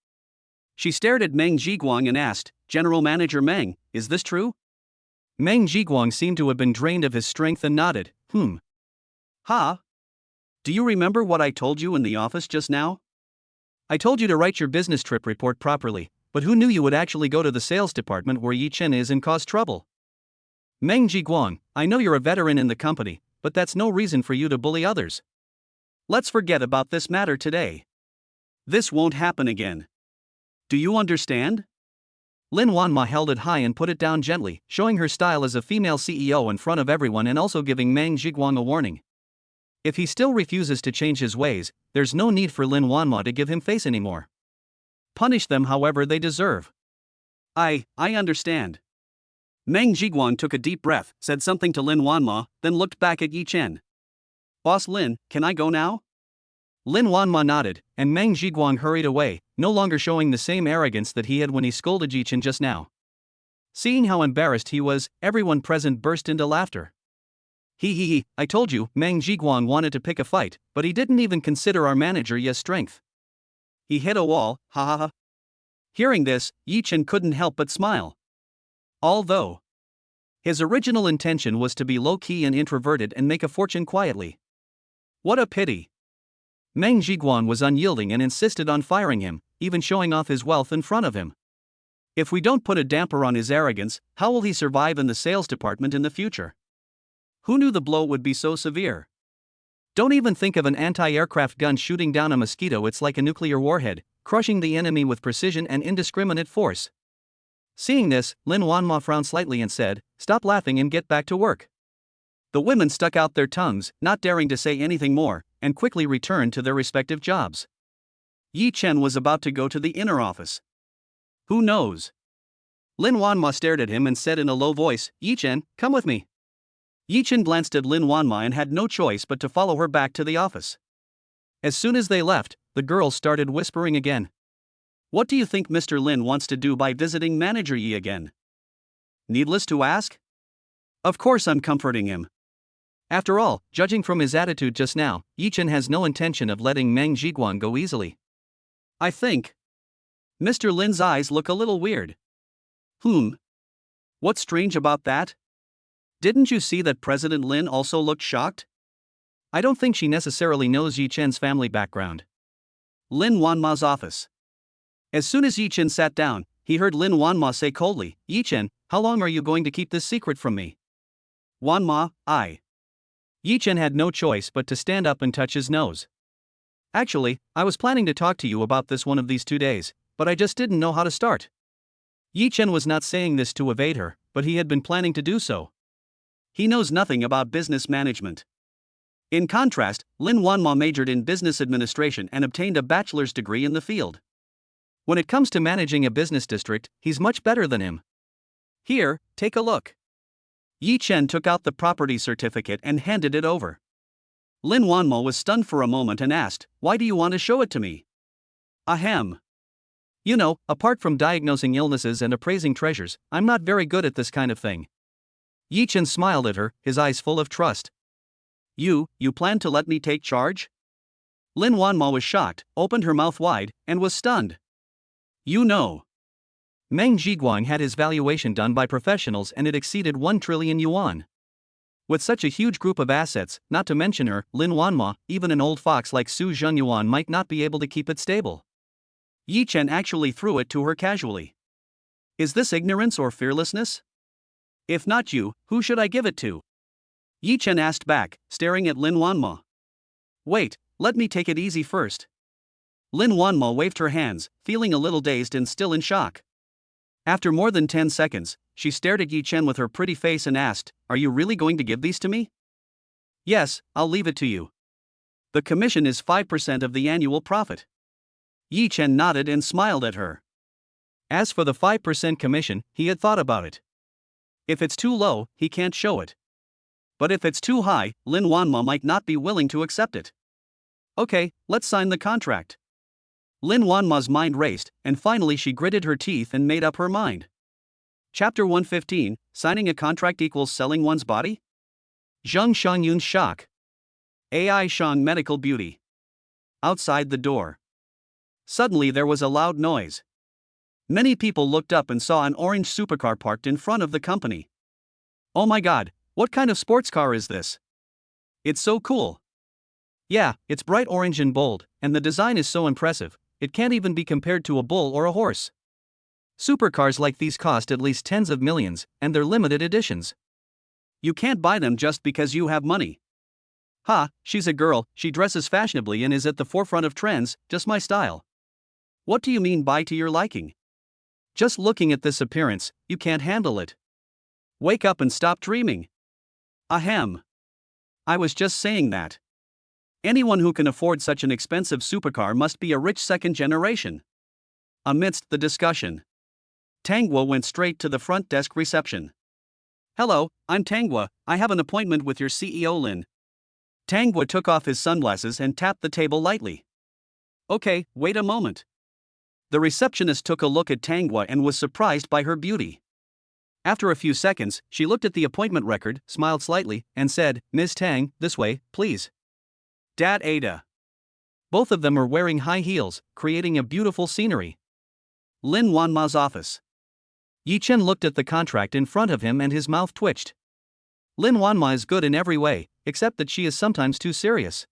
She stared at Meng Jiguang and asked, General Manager Meng, is this true? Meng Jiguang seemed to have been drained of his strength and nodded. Ha? Do you remember what I told you in the office just now? I told you to write your business trip report properly, but who knew you would actually go to the sales department where Yi Chen is and cause trouble? Meng Jiguang, I know you're a veteran in the company, but that's no reason for you to bully others. Let's forget about this matter today. This won't happen again. Do you understand? Lin Wanma held it high and put it down gently, showing her style as a female CEO in front of everyone and also giving Meng Jiguang a warning. If he still refuses to change his ways, there's no need for Lin Wanma to give him face anymore. Punish them however they deserve. I understand. Meng Jiguang took a deep breath, said something to Lin Wanma, then looked back at Yi Chen. Boss Lin, can I go now? Lin Wanma nodded, and Meng Jiguang hurried away, no longer showing the same arrogance that he had when he scolded Yi Chen just now. Seeing how embarrassed he was, everyone present burst into laughter. I told you, Meng Jiguang wanted to pick a fight, but he didn't even consider our manager Ye's strength. He hit a wall, ha ha ha. Hearing this, Yi Chen couldn't help but smile. Although his original intention was to be low-key and introverted and make a fortune quietly. What a pity. Meng Jiguang was unyielding and insisted on firing him, even showing off his wealth in front of him. If we don't put a damper on his arrogance, how will he survive in the sales department in the future? Who knew the blow would be so severe? Don't even think of an anti-aircraft gun shooting down a mosquito, it's like a nuclear warhead, crushing the enemy with precision and indiscriminate force. Seeing this, Lin Wanma frowned slightly and said, Stop laughing and get back to work. The women stuck out their tongues, not daring to say anything more, and quickly returned to their respective jobs. Yi Chen was about to go to the inner office. Who knows? Lin Wanma stared at him and said in a low voice, Yi Chen, come with me. Yi Chen glanced at Lin Wanma and had no choice but to follow her back to the office. As soon as they left, the girls started whispering again. What do you think Mr. Lin wants to do by visiting Manager Yi again? Needless to ask? Of course I'm comforting him. After all, judging from his attitude just now, Yi Chen has no intention of letting Meng Jiguang go easily. I think Mr. Lin's eyes look a little weird. What's strange about that? Didn't you see that President Lin also looked shocked? I don't think she necessarily knows Yi Chen's family background. Lin Wanma's office. As soon as Yi Chen sat down, he heard Lin Wanma say coldly, Yi Chen, how long are you going to keep this secret from me? Wanma, Yi Chen had no choice but to stand up and touch his nose. Actually, I was planning to talk to you about this one of these 2 days, but I just didn't know how to start. Yi Chen was not saying this to evade her, but he had been planning to do so. He knows nothing about business management. In contrast, Lin Wanma majored in business administration and obtained a bachelor's degree in the field. When it comes to managing a business district, he's much better than him. Here, take a look. Yi Chen took out the property certificate and handed it over. Lin Wanma was stunned for a moment and asked, Why do you want to show it to me? Ahem. You know, apart from diagnosing illnesses and appraising treasures, I'm not very good at this kind of thing. Yi Chen smiled at her, his eyes full of trust. You plan to let me take charge? Lin Wanma was shocked, opened her mouth wide, and was stunned. You know. Meng Jiguang had his valuation done by professionals and it exceeded 1 trillion yuan. With such a huge group of assets, not to mention her, Lin Wanma, even an old fox like Su Zhenyuan might not be able to keep it stable. Yi Chen actually threw it to her casually. Is this ignorance or fearlessness? If not you, who should I give it to? Yi Chen asked back, staring at Lin Wanma. Wait, let me take it easy first. Lin Wanma waved her hands, feeling a little dazed and still in shock. After more than 10 seconds, she stared at Yi Chen with her pretty face and asked, Are you really going to give these to me? Yes, I'll leave it to you. The commission is 5% of the annual profit. Yi Chen nodded and smiled at her. As for the 5% commission, he had thought about it. If it's too low, he can't show it. But if it's too high, Lin Wanma might not be willing to accept it. Okay, let's sign the contract. Lin Wanma's mind raced, and finally she gritted her teeth and made up her mind. Chapter 115, Signing a Contract Equals Selling One's Body? Zheng Shangyun's Shock. AI Shang Medical Beauty. Outside the door. Suddenly there was a loud noise. Many people looked up and saw an orange supercar parked in front of the company. Oh my god, what kind of sports car is this? It's so cool. Yeah, it's bright orange and bold, and the design is so impressive, it can't even be compared to a bull or a horse. Supercars like these cost at least tens of millions, and they're limited editions. You can't buy them just because you have money. Ha, she's a girl, she dresses fashionably and is at the forefront of trends, just my style. What do you mean buy to your liking? Just looking at this appearance, you can't handle it. Wake up and stop dreaming. Ahem. I was just saying that. Anyone who can afford such an expensive supercar must be a rich second generation. Amidst the discussion, Tanghua went straight to the front desk reception. Hello, I'm Tanghua, I have an appointment with your CEO Lin. Tanghua took off his sunglasses and tapped the table lightly. Okay, wait a moment. The receptionist took a look at Tanghua and was surprised by her beauty. After a few seconds, she looked at the appointment record, smiled slightly, and said, Ms. Tang, this way, please. Dad Ada. Both of them are wearing high heels, creating a beautiful scenery. Lin Wanma's office. Yi Chen looked at the contract in front of him and his mouth twitched. Lin Wanma is good in every way, except that she is sometimes too serious.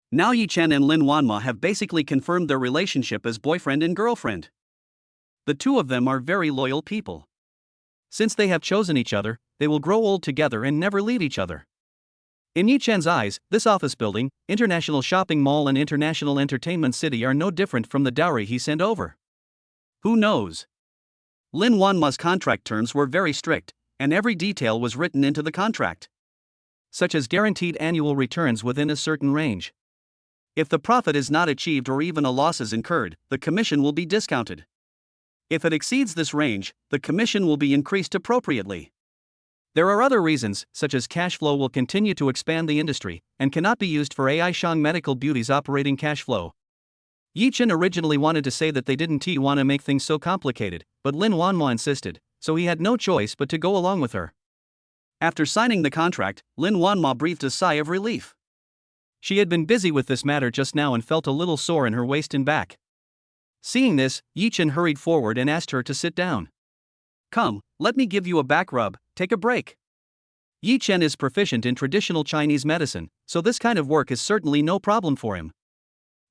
Now Yi Chen and Lin Wanma have basically confirmed their relationship as boyfriend and girlfriend. The two of them are very loyal people. Since they have chosen each other, they will grow old together and never leave each other. In Yi Chen's eyes, this office building, international shopping mall and international entertainment city are no different from the dowry he sent over. Who knows? Lin Wanma's contract terms were very strict, and every detail was written into the contract. Such as guaranteed annual returns within a certain range. If the profit is not achieved or even a loss is incurred, the commission will be discounted. If it exceeds this range, the commission will be increased appropriately. There are other reasons, such as cash flow will continue to expand the industry, and cannot be used for AI Shang Medical Beauty's operating cash flow. Yi Chen originally wanted to say that they didn't want to make things so complicated, but Lin Wanma insisted, so he had no choice but to go along with her. After signing the contract, Lin Wanma breathed a sigh of relief. She had been busy with this matter just now and felt a little sore in her waist and back. Seeing this, Yi Chen hurried forward and asked her to sit down. Come, let me give you a back rub, take a break. Yi Chen is proficient in traditional Chinese medicine, so this kind of work is certainly no problem for him.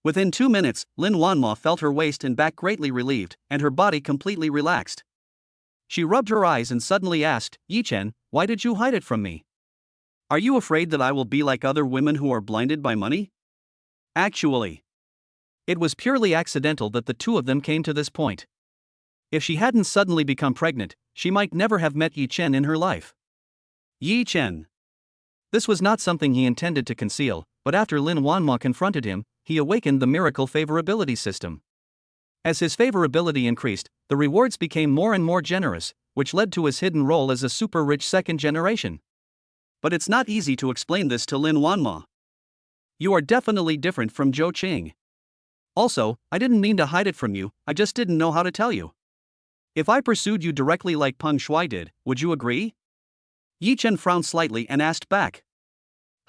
Within 2 minutes, Lin Wanma felt her waist and back greatly relieved, and her body completely relaxed. She rubbed her eyes and suddenly asked, Yi Chen, why did you hide it from me? Are you afraid that I will be like other women who are blinded by money? Actually, it was purely accidental that the two of them came to this point. If she hadn't suddenly become pregnant, she might never have met Yi Chen in her life. Yi Chen. This was not something he intended to conceal, but after Lin Wanma confronted him, he awakened the miracle favorability system. As his favorability increased, the rewards became more and more generous, which led to his hidden role as a super-rich second generation. But it's not easy to explain this to Lin Wanma. You are definitely different from Zhou Qing. Also, I didn't mean to hide it from you, I just didn't know how to tell you. If I pursued you directly like Peng Shuai did, would you agree? Yi Chen frowned slightly and asked back.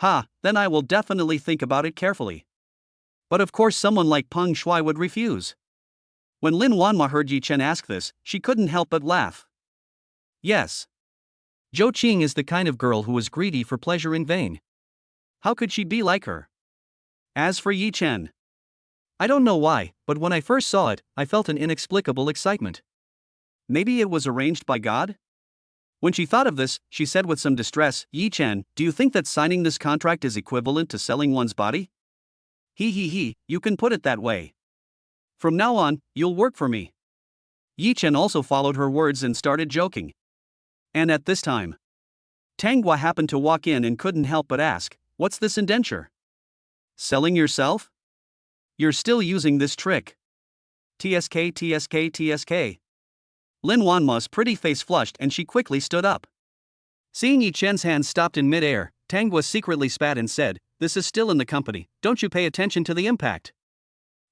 Ha, then I will definitely think about it carefully. But of course someone like Peng Shuai would refuse. When Lin Wanma heard Yi Chen ask this, she couldn't help but laugh. Yes. Zhou Qing is the kind of girl who is greedy for pleasure in vain. How could she be like her? As for Yi Chen, I don't know why, but when I first saw it, I felt an inexplicable excitement. Maybe it was arranged by God? When she thought of this, she said with some distress, Yi Chen, do you think that signing this contract is equivalent to selling one's body? You can put it that way. From now on, you'll work for me. Yi Chen also followed her words and started joking. And at this time, Tanghua happened to walk in and couldn't help but ask, what's this indenture? Selling yourself? You're still using this trick. TSK. Lin Wanma's pretty face flushed and she quickly stood up. Seeing Yi Chen's hands stopped in mid-air, Tanghua secretly spat and said, this is still in the company, don't you pay attention to the impact.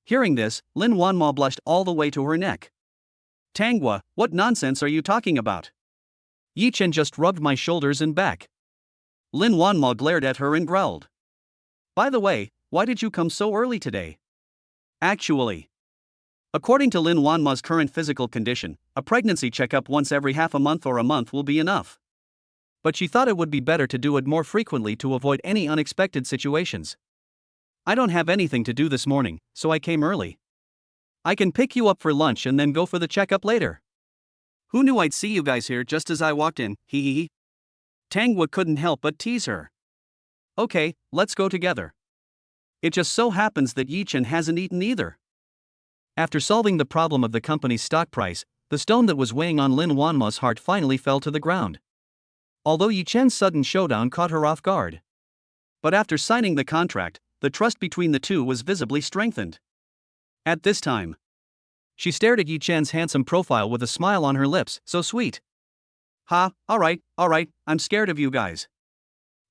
Hearing this, Lin Wanma blushed all the way to her neck. Tanghua, what nonsense are you talking about? Yi Chen just rubbed my shoulders and back. Lin Wanma glared at her and growled. By the way, why did you come so early today? Actually, according to Lin Wanma's current physical condition, a pregnancy checkup once every half a month or a month will be enough. But she thought it would be better to do it more frequently to avoid any unexpected situations. I don't have anything to do this morning, so I came early. I can pick you up for lunch and then go for the checkup later. Who knew I'd see you guys here just as I walked in, hee hee hee. Tang Wu couldn't help but tease her. Okay, let's go together. It just so happens that Yi Chen hasn't eaten either. After solving the problem of the company's stock price, the stone that was weighing on Lin Wanma's heart finally fell to the ground. Although Yi Chen's sudden showdown caught her off guard. But after signing the contract, the trust between the two was visibly strengthened. At this time, she stared at Yi Chen's handsome profile with a smile on her lips, so sweet. Ha, alright, I'm scared of you guys.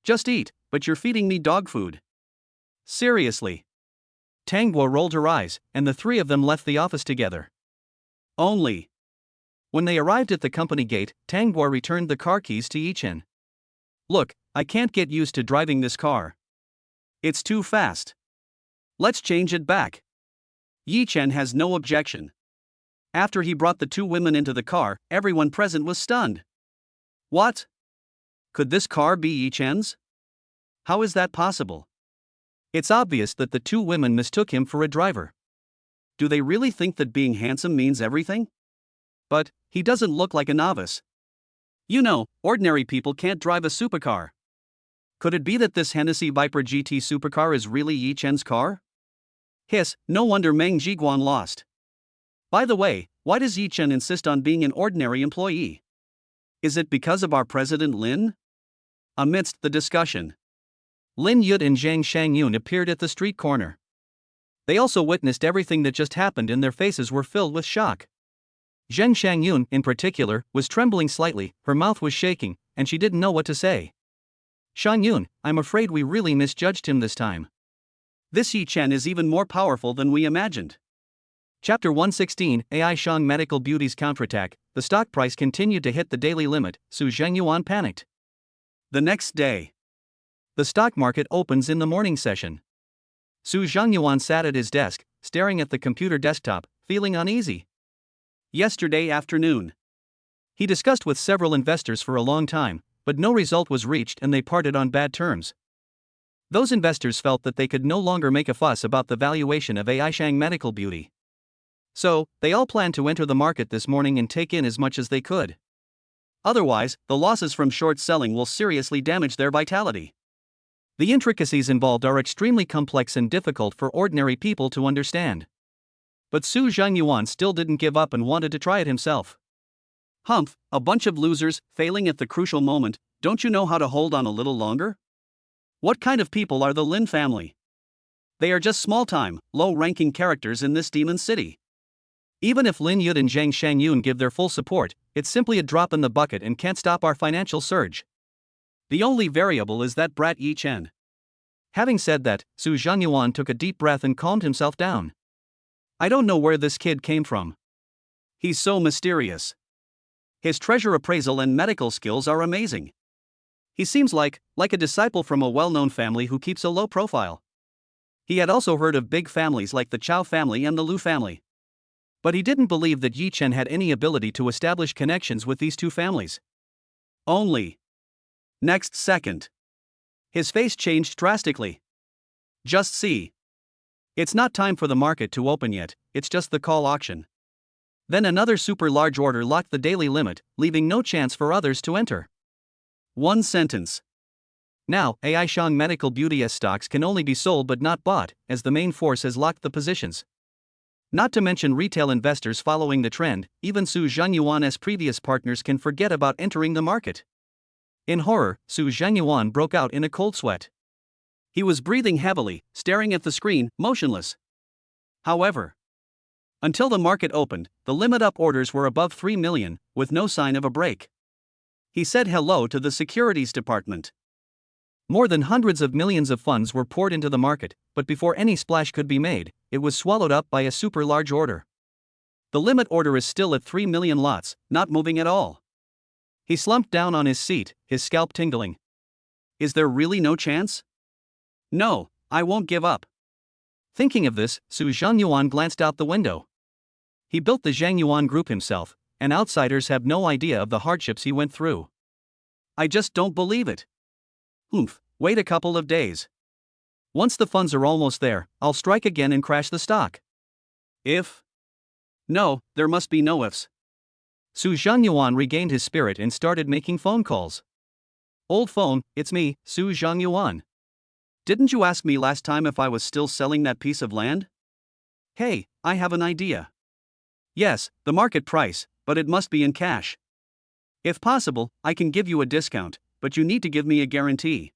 Just eat, but you're feeding me dog food. Seriously. Tang Guo rolled her eyes, and the three of them left the office together. Only. When they arrived at the company gate, Tang Guo returned the car keys to Yi Chen. Look, I can't get used to driving this car. It's too fast. Let's change it back. Yi Chen has no objection. After he brought the two women into the car, everyone present was stunned. What? Could this car be Yi Chen's? How is that possible? It's obvious that the two women mistook him for a driver. Do they really think that being handsome means everything? But he doesn't look like a novice. You know, ordinary people can't drive a supercar. Could it be that this Hennessy Viper GT supercar is really Yi Chen's car? Hiss, no wonder Meng Jiguan lost. By the way, why does Yi Chen insist on being an ordinary employee? Is it because of our president Lin? Amidst the discussion, Lin Yud and Zhang Shangyun appeared at the street corner. They also witnessed everything that just happened and their faces were filled with shock. Zhang Shangyun, in particular, was trembling slightly, her mouth was shaking, and she didn't know what to say. Shangyun, I'm afraid we really misjudged him this time. This Yi Chen is even more powerful than we imagined. Chapter 116, AI Shang Medical Beauty's counterattack. The stock price continued to hit the daily limit, Su Zhengyuan panicked. The next day, the stock market opens in the morning session. Su Zhengyuan sat at his desk, staring at the computer desktop, feeling uneasy. Yesterday afternoon, he discussed with several investors for a long time, but no result was reached and they parted on bad terms. Those investors felt that they could no longer make a fuss about the valuation of AI Shang Medical Beauty. So, they all planned to enter the market this morning and take in as much as they could. Otherwise, the losses from short selling will seriously damage their vitality. The intricacies involved are extremely complex and difficult for ordinary people to understand. But Su Zhengyuan still didn't give up and wanted to try it himself. Humph, a bunch of losers, failing at the crucial moment, don't you know how to hold on a little longer? What kind of people are the Lin family? They are just small-time, low-ranking characters in this demon city. Even if Lin Yud and Zhang Shangyun give their full support, it's simply a drop in the bucket and can't stop our financial surge. The only variable is that brat Yi Chen. Having said that, Su Zhengyuan took a deep breath and calmed himself down. I don't know where this kid came from. He's so mysterious. His treasure appraisal and medical skills are amazing. He seems like a disciple from a well-known family who keeps a low profile. He had also heard of big families like the Chao family and the Lu family. But he didn't believe that Yi Chen had any ability to establish connections with these two families. Only. Next second, his face changed drastically. Just see. It's not time for the market to open yet, it's just the call auction. Then another super large order locked the daily limit, leaving no chance for others to enter. One sentence. Now, AI Shang Medical Beauty stocks can only be sold but not bought, as the main force has locked the positions. Not to mention retail investors following the trend, even Su Zhengyuan's previous partners can forget about entering the market. In horror, Su Zhengyuan broke out in a cold sweat. He was breathing heavily, staring at the screen, motionless. However, until the market opened, the limit-up orders were above 3 million, with no sign of a break. He said hello to the securities department. More than hundreds of millions of funds were poured into the market, but before any splash could be made, it was swallowed up by a super large order. The limit order is still at 3 million lots, not moving at all. He slumped down on his seat, his scalp tingling. Is there really no chance? No, I won't give up. Thinking of this, Su Zhangyuan glanced out the window. He built the Zhangyuan group himself, and outsiders have no idea of the hardships he went through. I just don't believe it. Wait a couple of days. Once the funds are almost there, I'll strike again and crash the stock. If? No, there must be no ifs. Su Zhangyuan regained his spirit and started making phone calls. Old phone, it's me, Su Zhangyuan. Didn't you ask me last time if I was still selling that piece of land? Hey, I have an idea. Yes, the market price, but it must be in cash. If possible, I can give you a discount, but you need to give me a guarantee.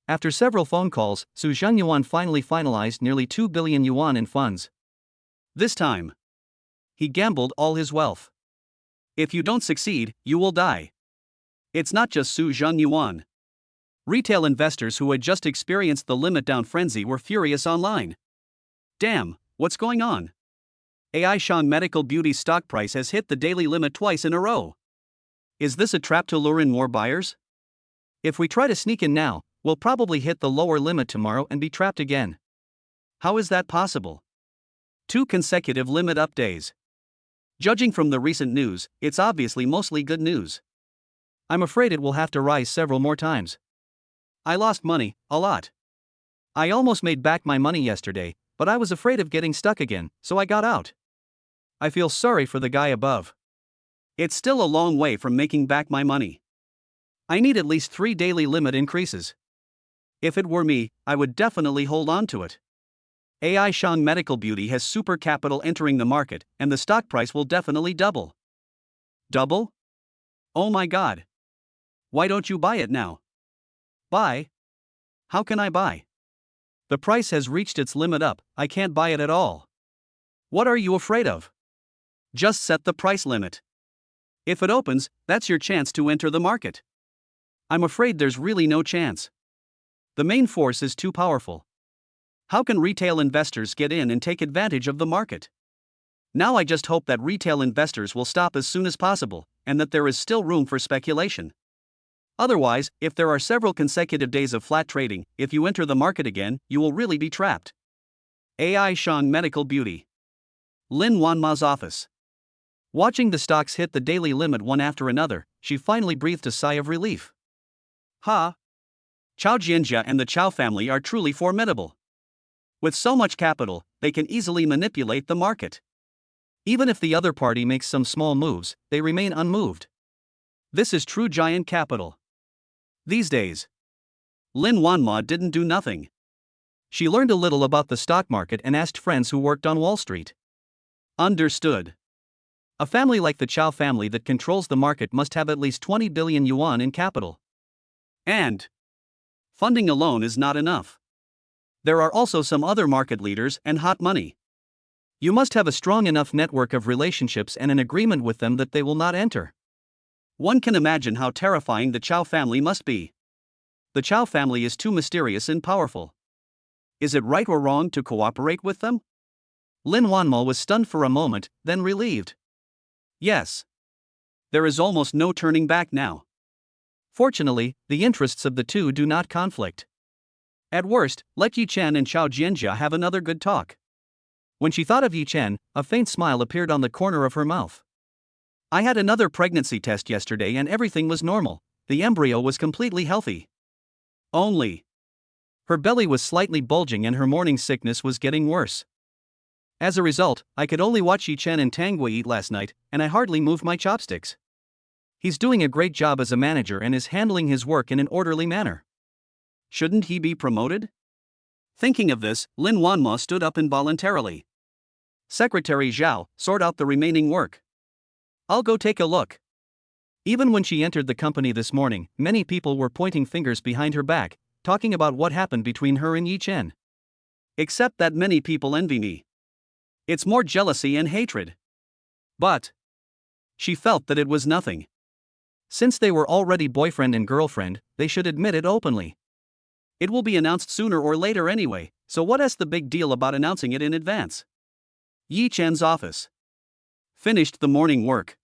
After several phone calls, Su Zhangyuan finally finalized nearly 2 billion yuan in funds. This time, he gambled all his wealth. If you don't succeed, you will die. It's not just Su Zhangyuan. Retail investors who had just experienced the limit down frenzy were furious online. Damn, what's going on? Aishang Medical Beauty's stock price has hit the daily limit twice in a row. Is this a trap to lure in more buyers? If we try to sneak in now, we'll probably hit the lower limit tomorrow and be trapped again. How is that possible? 2 consecutive limit up days. Judging from the recent news, it's obviously mostly good news. I'm afraid it will have to rise several more times. I lost money, a lot. I almost made back my money yesterday, but I was afraid of getting stuck again, so I got out. I feel sorry for the guy above. It's still a long way from making back my money. I need at least 3 daily limit increases. If it were me, I would definitely hold on to it. Aishang Medical Beauty has super capital entering the market, and the stock price will definitely double. Double? Oh my god. Why don't you buy it now? Buy? How can I buy? The price has reached its limit up, I can't buy it at all. What are you afraid of? Just set the price limit. If it opens, that's your chance to enter the market. I'm afraid there's really no chance. The main force is too powerful. How can retail investors get in and take advantage of the market? Now I just hope that retail investors will stop as soon as possible, and that there is still room for speculation. Otherwise, if there are several consecutive days of flat trading, if you enter the market again, you will really be trapped. Aishang Medical Beauty. Lin Wanma's office. Watching the stocks hit the daily limit one after another, she finally breathed a sigh of relief. Ha! Chao Jianjia and the Chao family are truly formidable. With so much capital, they can easily manipulate the market. Even if the other party makes some small moves, they remain unmoved. This is true giant capital. These days, Lin Wanma didn't do nothing. She learned a little about the stock market and asked friends who worked on Wall Street. Understood. A family like the Chao family that controls the market must have at least 20 billion yuan in capital. And funding alone is not enough. There are also some other market leaders and hot money. You must have a strong enough network of relationships and an agreement with them that they will not enter. One can imagine how terrifying the Chao family must be. The Chao family is too mysterious and powerful. Is it right or wrong to cooperate with them? Lin Wanmo was stunned for a moment, then relieved. Yes. There is almost no turning back now. Fortunately, the interests of the two do not conflict. At worst, let Yi Chen and Chao Jianjia have another good talk. When she thought of Yi Chen, a faint smile appeared on the corner of her mouth. I had another pregnancy test yesterday and everything was normal. The embryo was completely healthy. Only her belly was slightly bulging and her morning sickness was getting worse. As a result, I could only watch Yi Chen and Tang Gui eat last night, and I hardly moved my chopsticks. He's doing a great job as a manager and is handling his work in an orderly manner. Shouldn't he be promoted? Thinking of this, Lin Wanma stood up involuntarily. Secretary Zhao, sort out the remaining work. I'll go take a look. Even when she entered the company this morning, many people were pointing fingers behind her back, talking about what happened between her and Yi Chen. Except that many people envy me. It's more jealousy and hatred. But she felt that it was nothing. Since they were already boyfriend and girlfriend, they should admit it openly. It will be announced sooner or later anyway, so what's the big deal about announcing it in advance? Yi Chen's office. Finished the morning work.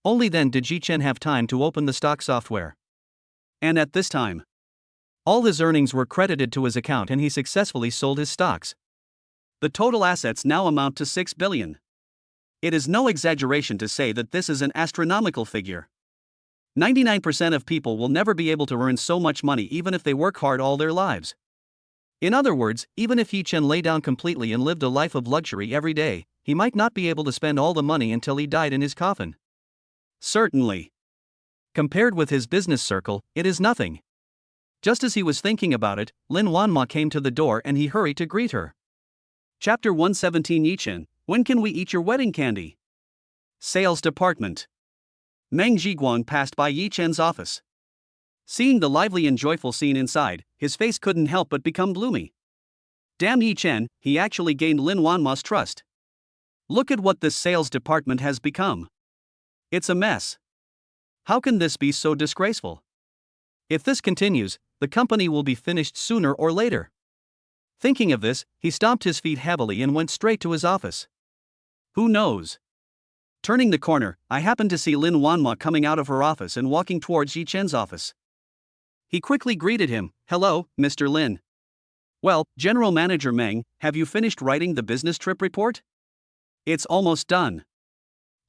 Only then did Yi Chen have time to open the stock software. And at this time, all his earnings were credited to his account and he successfully sold his stocks. The total assets now amount to 6 billion. It is no exaggeration to say that this is an astronomical figure. 99% of people will never be able to earn so much money even if they work hard all their lives. In other words, even if Yi Chen lay down completely and lived a life of luxury every day, he might not be able to spend all the money until he died in his coffin. Certainly. Compared with his business circle, it is nothing. Just as he was thinking about it, Lin Wanma came to the door and he hurried to greet her. Chapter 117 Yi Chen, when can we eat your wedding candy? Sales Department. Meng Jiguang passed by Yi Chen's office. Seeing the lively and joyful scene inside, his face couldn't help but become gloomy. Damn Yi Chen, he actually gained Lin Wanma's trust. Look at what this sales department has become. It's a mess. How can this be so disgraceful? If this continues, the company will be finished sooner or later. Thinking of this, he stomped his feet heavily and went straight to his office. Who knows? Turning the corner, I happened to see Lin Wanma coming out of her office and walking towards Yi Chen's office. He quickly greeted him. Hello, Mr. Lin. Well, General Manager Meng, have you finished writing the business trip report? It's almost done.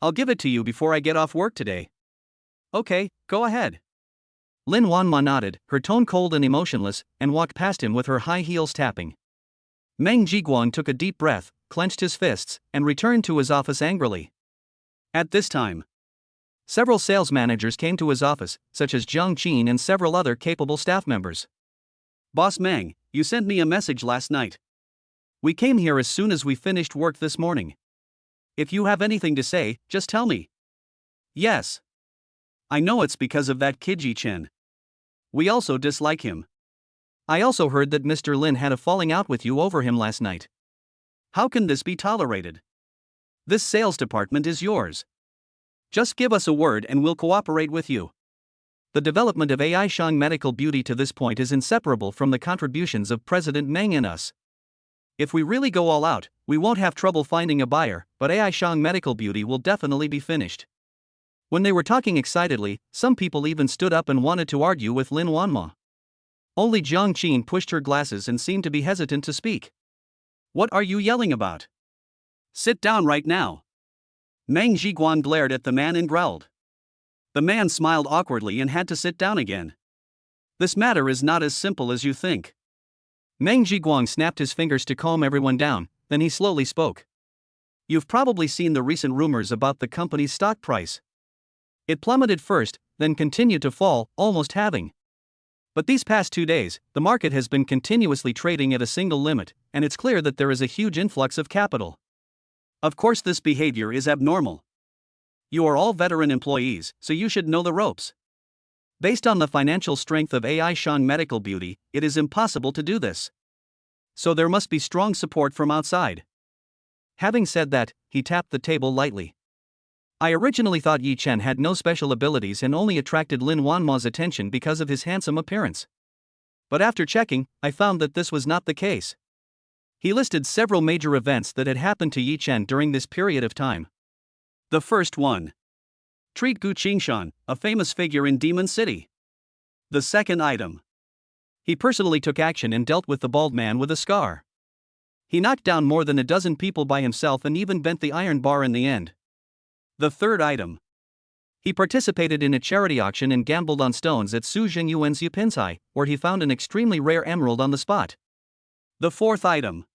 I'll give it to you before I get off work today. Okay, go ahead. Lin Wanma nodded, her tone cold and emotionless, and walked past him with her high heels tapping. Meng Jiguang took a deep breath, clenched his fists, and returned to his office angrily. At this time, several sales managers came to his office, such as Jiang Qin and several other capable staff members. Boss Meng, you sent me a message last night. We came here as soon as we finished work this morning. If you have anything to say, just tell me. Yes. I know it's because of that kid Yi Chen. We also dislike him. I also heard that Mr. Lin had a falling out with you over him last night. How can this be tolerated? This sales department is yours. Just give us a word and we'll cooperate with you. The development of AI Shang medical beauty to this point is inseparable from the contributions of President Meng and us. If we really go all out, we won't have trouble finding a buyer, but AI Shang medical beauty will definitely be finished. When they were talking excitedly, some people even stood up and wanted to argue with Lin Wanma. Only Jiang Qin pushed her glasses and seemed to be hesitant to speak. What are you yelling about? Sit down right now. Meng Jiguang glared at the man and growled. The man smiled awkwardly and had to sit down again. This matter is not as simple as you think. Meng Jiguang snapped his fingers to calm everyone down, then he slowly spoke. You've probably seen the recent rumors about the company's stock price. It plummeted first, then continued to fall, almost halving. But these past 2 days, the market has been continuously trading at a single limit, and it's clear that there is a huge influx of capital. Of course, this behavior is abnormal. You are all veteran employees, so you should know the ropes. Based on the financial strength of AI Shang medical beauty, it is impossible to do this. So there must be strong support from outside. Having said that, he tapped the table lightly. I originally thought Yi Chen had no special abilities and only attracted Lin Wanma's attention because of his handsome appearance. But after checking, I found that this was not the case. He listed several major events that had happened to Yi Chen during this period of time. The first one. Treat Gu Qingshan, a famous figure in Demon City. The second item. He personally took action and dealt with the bald man with a scar. He knocked down more than a dozen people by himself and even bent the iron bar in the end. The third item. He participated in a charity auction and gambled on stones at Su Jingyuan's Yupinsai, where he found an extremely rare emerald on the spot. The fourth item.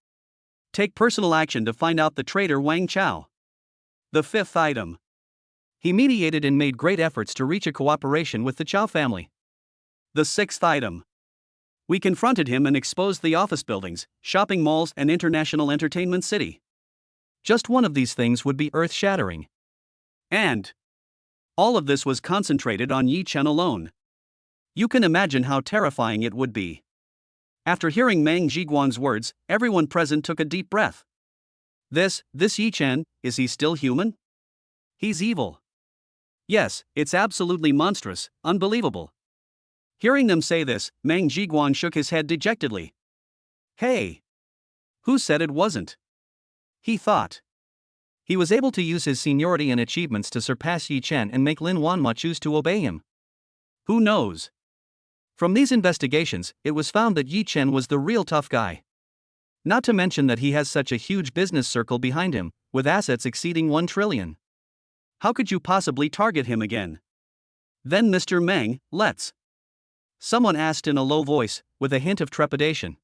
Take personal action to find out the traitor Wang Chao. The fifth item. He mediated and made great efforts to reach a cooperation with the Chao family. The sixth item. We confronted him and exposed the office buildings, shopping malls, and international entertainment city. Just one of these things would be earth-shattering. And all of this was concentrated on Yi Chen alone. You can imagine how terrifying it would be. After hearing Meng Jiguang's words, everyone present took a deep breath. This Yi Chen, is he still human? He's evil. Yes, it's absolutely monstrous, unbelievable. Hearing them say this, Meng Jiguang shook his head dejectedly. Hey! Who said it wasn't? He thought. He was able to use his seniority and achievements to surpass Yi Chen and make Lin Wanma choose to obey him. Who knows? From these investigations, it was found that Yi Chen was the real tough guy. Not to mention that he has such a huge business circle behind him, with assets exceeding 1 trillion. How could you possibly target him again? Then Mr. Meng, let's. Someone asked in a low voice, with a hint of trepidation.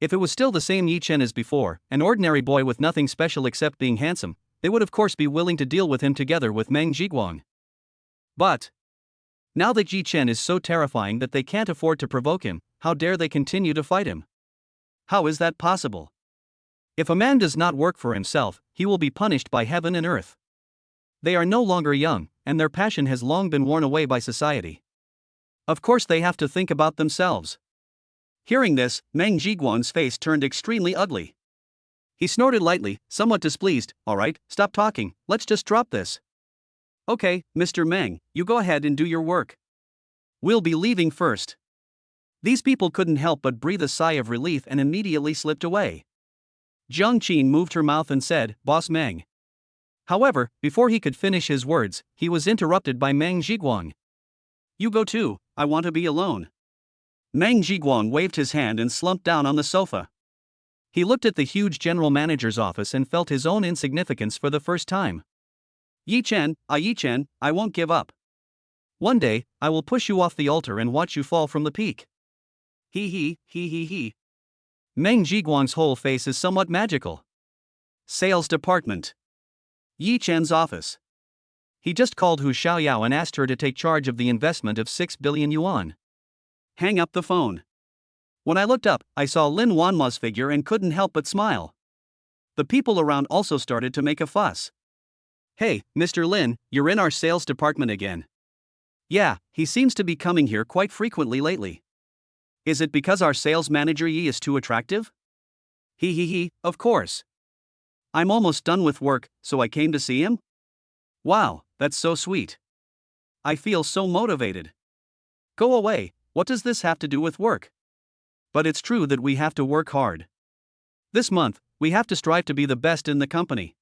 If it was still the same Yi Chen as before, an ordinary boy with nothing special except being handsome, they would of course be willing to deal with him together with Meng Jiguang. But now that Yi Chen is so terrifying that they can't afford to provoke him, how dare they continue to fight him? How is that possible? If a man does not work for himself, he will be punished by heaven and earth. They are no longer young, and their passion has long been worn away by society. Of course they have to think about themselves. Hearing this, Meng Jiguang's face turned extremely ugly. He snorted lightly, somewhat displeased. All right, stop talking, let's just drop this. Okay, Mr. Meng, you go ahead and do your work. We'll be leaving first. These people couldn't help but breathe a sigh of relief and immediately slipped away. Jiang Qin moved her mouth and said, Boss Meng. However, before he could finish his words, he was interrupted by Meng Jiguang. You go too, I want to be alone. Meng Jiguang waved his hand and slumped down on the sofa. He looked at the huge general manager's office and felt his own insignificance for the first time. Yi Chen, I won't give up. One day, I will push you off the altar and watch you fall from the peak. He. Meng Jiguang's whole face is somewhat magical. Sales department. Yi Chen's office. He just called Hu Xiaoyao and asked her to take charge of the investment of 6 billion yuan. Hang up the phone. When I looked up, I saw Lin Wanma's figure and couldn't help but smile. The people around also started to make a fuss. Hey, Mr. Lin, you're in our sales department again. Yeah, he seems to be coming here quite frequently lately. Is it because our sales manager Yi is too attractive? He, of course. I'm almost done with work, so I came to see him? Wow, that's so sweet. I feel so motivated. Go away, what does this have to do with work? But it's true that we have to work hard. This month, we have to strive to be the best in the company.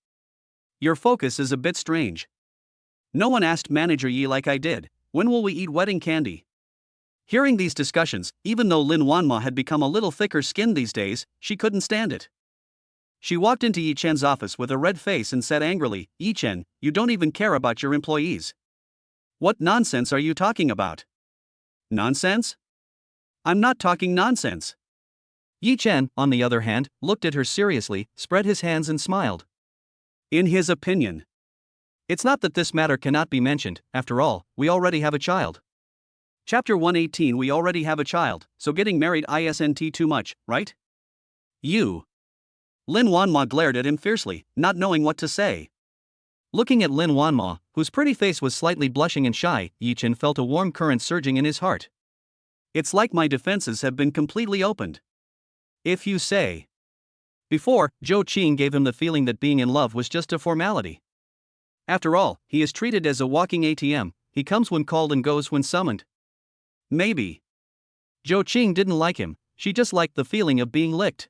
Your focus is a bit strange. No one asked Manager Yi like I did, when will we eat wedding candy? Hearing these discussions, even though Lin Wanma had become a little thicker skinned these days, she couldn't stand it. She walked into Yi Chen's office with a red face and said angrily, Yi Chen, you don't even care about your employees. What nonsense are you talking about? Nonsense? I'm not talking nonsense. Yi Chen, on the other hand, looked at her seriously, spread his hands and smiled. In his opinion, it's not that this matter cannot be mentioned, after all, we already have a child. Chapter 118 We already have a child, so getting married isn't too much, right? You. Lin Wanma glared at him fiercely, not knowing what to say. Looking at Lin Wanma, whose pretty face was slightly blushing and shy, Yi Chen felt a warm current surging in his heart. It's like my defenses have been completely opened. If you say. Before, Zhou Qing gave him the feeling that being in love was just a formality. After all, he is treated as a walking ATM, he comes when called and goes when summoned. Maybe. Zhou Qing didn't like him, she just liked the feeling of being licked.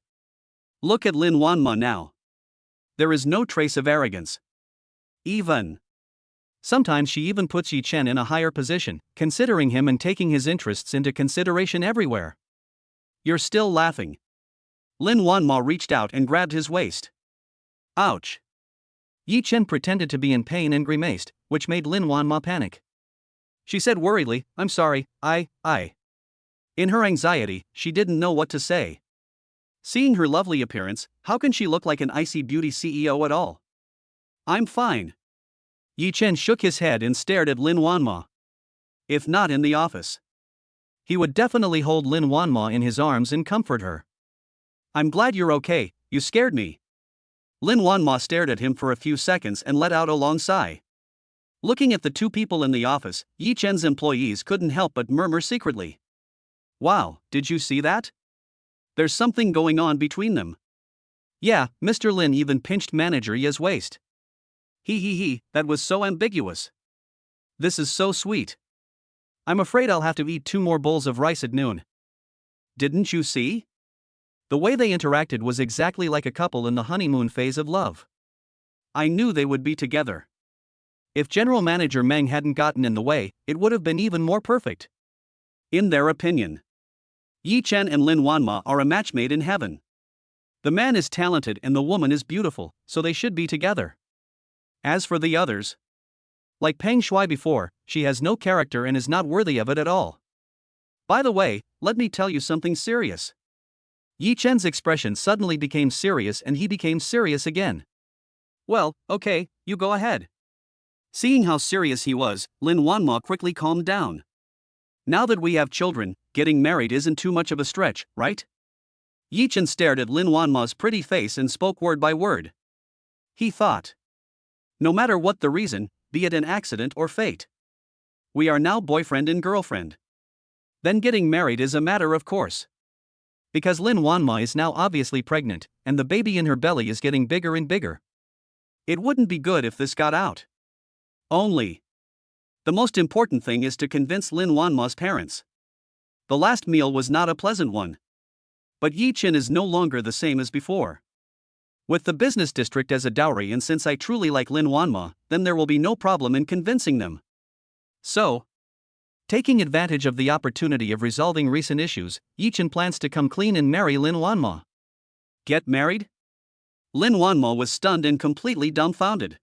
Look at Lin Wanma now. There is no trace of arrogance. Sometimes she even puts Yi Chen in a higher position, considering him and taking his interests into consideration everywhere. You're still laughing. Lin Wanma reached out and grabbed his waist. Ouch. Yi Chen pretended to be in pain and grimaced, which made Lin Wanma panic. She said worriedly, I'm sorry, I. In her anxiety, she didn't know what to say. Seeing her lovely appearance, how can she look like an icy beauty CEO at all? I'm fine. Yi Chen shook his head and stared at Lin Wanma. If not in the office, he would definitely hold Lin Wanma in his arms and comfort her. I'm glad you're okay, you scared me. Lin Wanma stared at him for a few seconds and let out a long sigh. Looking at the two people in the office, Yi Chen's employees couldn't help but murmur secretly. Wow, did you see that? There's something going on between them. Yeah, Mr. Lin even pinched Manager Yi's waist. That was so ambiguous. This is so sweet. I'm afraid I'll have to eat 2 more bowls of rice at noon. Didn't you see? The way they interacted was exactly like a couple in the honeymoon phase of love. I knew they would be together. If General Manager Meng hadn't gotten in the way, it would have been even more perfect. In their opinion, Yi Chen and Lin Wanma are a match made in heaven. The man is talented and the woman is beautiful, so they should be together. As for the others, like Peng Shuai before, she has no character and is not worthy of it at all. By the way, let me tell you something serious. Yi Chen's expression suddenly became serious and he became serious again. Well, okay, you go ahead. Seeing how serious he was, Lin Wanma quickly calmed down. Now that we have children, getting married isn't too much of a stretch, right? Yi Chen stared at Lin Wanma's pretty face and spoke word by word. He thought, no matter what the reason, be it an accident or fate, we are now boyfriend and girlfriend. Then getting married is a matter of course. Because Lin Wanma is now obviously pregnant, and the baby in her belly is getting bigger and bigger. It wouldn't be good if this got out. Only, the most important thing is to convince Lin Wanma's parents. The last meal was not a pleasant one. But Yi Chen is no longer the same as before. With the business district as a dowry, and since I truly like Lin Wanma, then there will be no problem in convincing them. So, taking advantage of the opportunity of resolving recent issues, Yi Chen plans to come clean and marry Lin Wanma. Get married? Lin Wanma was stunned and completely dumbfounded.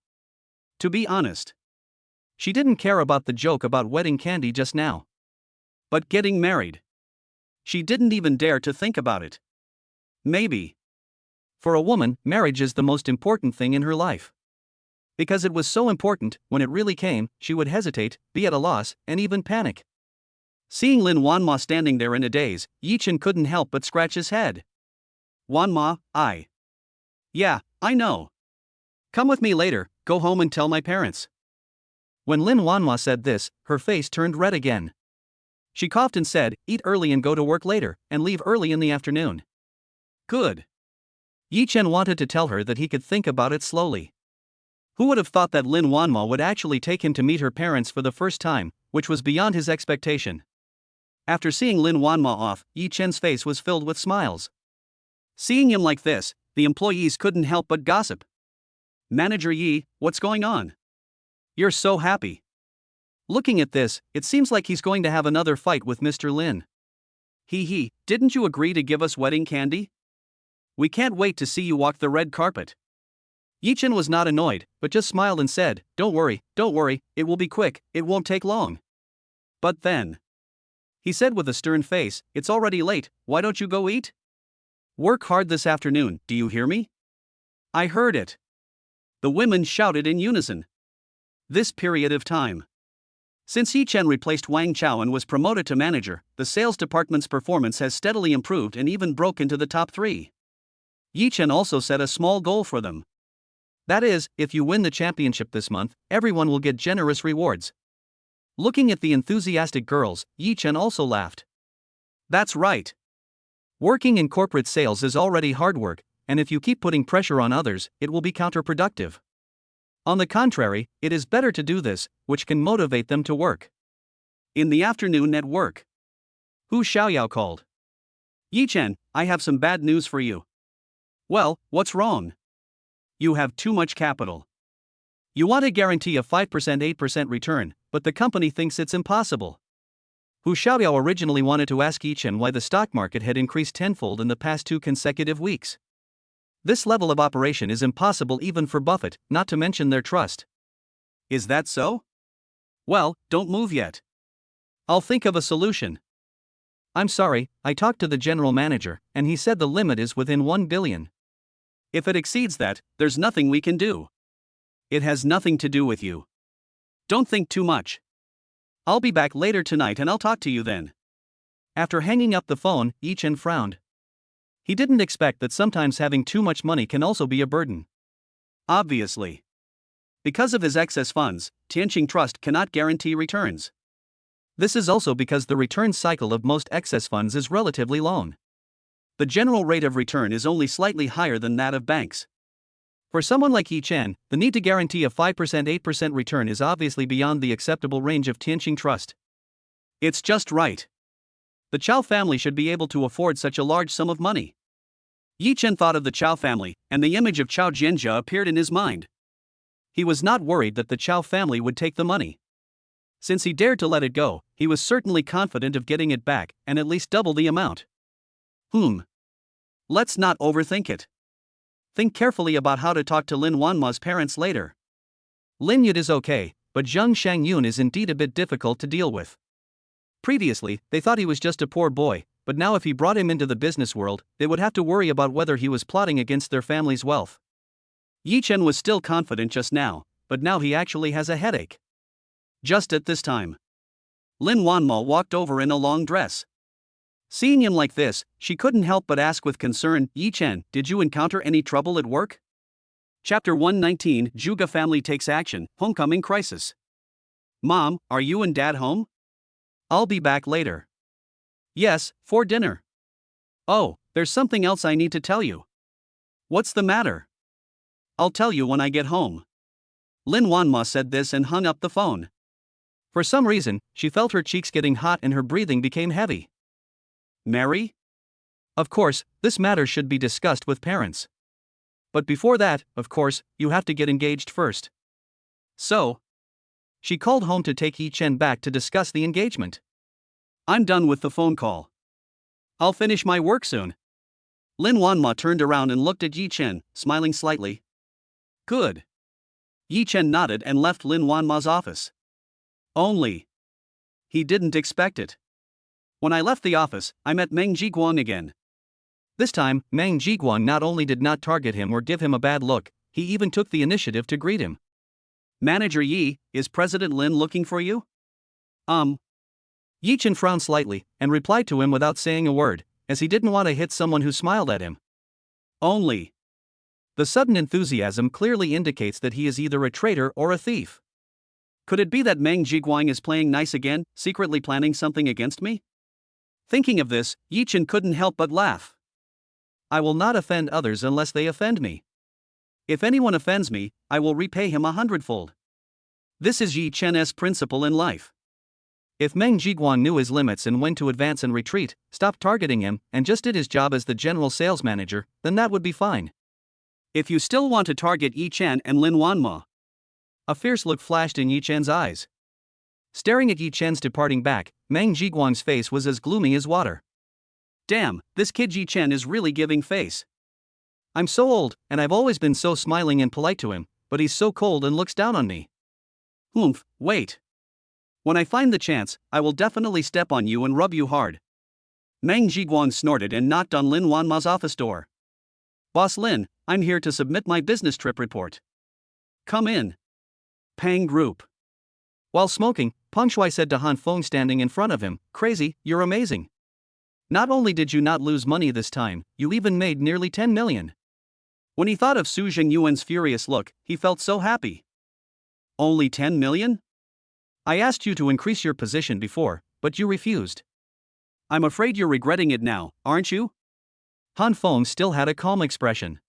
To be honest, she didn't care about the joke about wedding candy just now. But getting married, she didn't even dare to think about it. Maybe. For a woman, marriage is the most important thing in her life. Because it was so important, when it really came, she would hesitate, be at a loss, and even panic. Seeing Lin Wanma standing there in a daze, Yi Chen couldn't help but scratch his head. Wanma, yeah, I know. Come with me later, go home and tell my parents. When Lin Wanma said this, her face turned red again. She coughed and said, eat early and go to work later, and leave early in the afternoon. Good. Yi Chen wanted to tell her that he could think about it slowly. Who would have thought that Lin Wanma would actually take him to meet her parents for the first time, which was beyond his expectation. After seeing Lin Wanma off, Yi Chen's face was filled with smiles. Seeing him like this, the employees couldn't help but gossip. Manager Yi, what's going on? You're so happy. Looking at this, it seems like he's going to have another fight with Mr. Lin. Didn't you agree to give us wedding candy? We can't wait to see you walk the red carpet. Yi Chen was not annoyed, but just smiled and said, don't worry, it will be quick, it won't take long. But then, he said with a stern face, it's already late, why don't you go eat? Work hard this afternoon, do you hear me? I heard it. The women shouted in unison. This period of time. Since Yi Chen replaced Wang Chao and was promoted to manager, the sales department's performance has steadily improved and even broke into the top 3. Yi Chen also set a small goal for them. That is, if you win the championship this month, everyone will get generous rewards. Looking at the enthusiastic girls, Yi Chen also laughed. That's right. Working in corporate sales is already hard work, and if you keep putting pressure on others, it will be counterproductive. On the contrary, it is better to do this, which can motivate them to work. In the afternoon at work, Hu Xiaoyao called. Yi Chen, I have some bad news for you. Well, what's wrong? You have too much capital. You want to guarantee a 5% 8% return, but the company thinks it's impossible. Hu Xiaoyao originally wanted to ask Yi Chen why the stock market had increased tenfold in the past 2 consecutive weeks. This level of operation is impossible even for Buffett, not to mention their trust. Is that so? Well, don't move yet. I'll think of a solution. I'm sorry, I talked to the general manager, and he said the limit is within 1 billion. If it exceeds that, there's nothing we can do. It has nothing to do with you. Don't think too much. I'll be back later tonight and I'll talk to you then. After hanging up the phone, Yi Chen frowned. He didn't expect that sometimes having too much money can also be a burden. Obviously. Because of his excess funds, Tianqing Trust cannot guarantee returns. This is also because the return cycle of most excess funds is relatively long. The general rate of return is only slightly higher than that of banks. For someone like Yi Chen, the need to guarantee a 5% 8% return is obviously beyond the acceptable range of Tianqing Trust. It's just right. The Chao family should be able to afford such a large sum of money. Yi Chen thought of the Chao family, and the image of Chao Jianjia appeared in his mind. He was not worried that the Chow family would take the money. Since he dared to let it go, he was certainly confident of getting it back, and at least double the amount. Let's not overthink it. Think carefully about how to talk to Lin Wanma's parents later. Lin Yud is okay, but Zheng Shangyun is indeed a bit difficult to deal with. Previously, they thought he was just a poor boy, but now if he brought him into the business world, they would have to worry about whether he was plotting against their family's wealth. Yi Chen was still confident just now, but now he actually has a headache. Just at this time, Lin Wanma walked over in a long dress. Seeing him like this, she couldn't help but ask with concern, "Yi Chen, did you encounter any trouble at work?" Chapter 119, Zhuge Family Takes Action, Homecoming Crisis. Mom, are you and Dad home? I'll be back later. Yes, for dinner. Oh, there's something else I need to tell you. What's the matter? I'll tell you when I get home. Lin Wanma said this and hung up the phone. For some reason, she felt her cheeks getting hot and her breathing became heavy. Mary? Of course, this matter should be discussed with parents. But before that, of course, you have to get engaged first. So, she called home to take Yi Chen back to discuss the engagement. I'm done with the phone call. I'll finish my work soon. Lin Wanma turned around and looked at Yi Chen, smiling slightly. Good. Yi Chen nodded and left Lin Wanma's office. Only, he didn't expect it. When I left the office, I met Meng Jiguang again. This time, Meng Jiguang not only did not target him or give him a bad look, he even took the initiative to greet him. Manager Yi, is President Lin looking for you? Yi Chen frowned slightly and replied to him without saying a word, as he didn't want to hit someone who smiled at him. Only. The sudden enthusiasm clearly indicates that he is either a traitor or a thief. Could it be that Meng Jiguang is playing nice again, secretly planning something against me? Thinking of this, Yi Chen couldn't help but laugh. I will not offend others unless they offend me. If anyone offends me, I will repay him 100-fold. This is Yi Chen's principle in life. If Meng Jiguang knew his limits and when to advance and retreat, stopped targeting him, and just did his job as the general sales manager, then that would be fine. If you still want to target Yi Chen and Lin Wanma. A fierce look flashed in Yi Chen's eyes. Staring at Yi Chen's departing back, Meng Jiguang's face was as gloomy as water. Damn, this kid Yi Chen is really giving face. I'm so old, and I've always been so smiling and polite to him, but he's so cold and looks down on me. Wait. When I find the chance, I will definitely step on you and rub you hard. Meng Jiguang snorted and knocked on Lin Wanma's office door. Boss Lin, I'm here to submit my business trip report. Come in. Pang Group. While smoking, Peng Shuai said to Han Feng standing in front of him, "Crazy, you're amazing. Not only did you not lose money this time, you even made nearly 10 million. When he thought of Su Zhengyuan's furious look, he felt so happy. Only 10 million? I asked you to increase your position before, but you refused. I'm afraid you're regretting it now, aren't you? Han Feng still had a calm expression.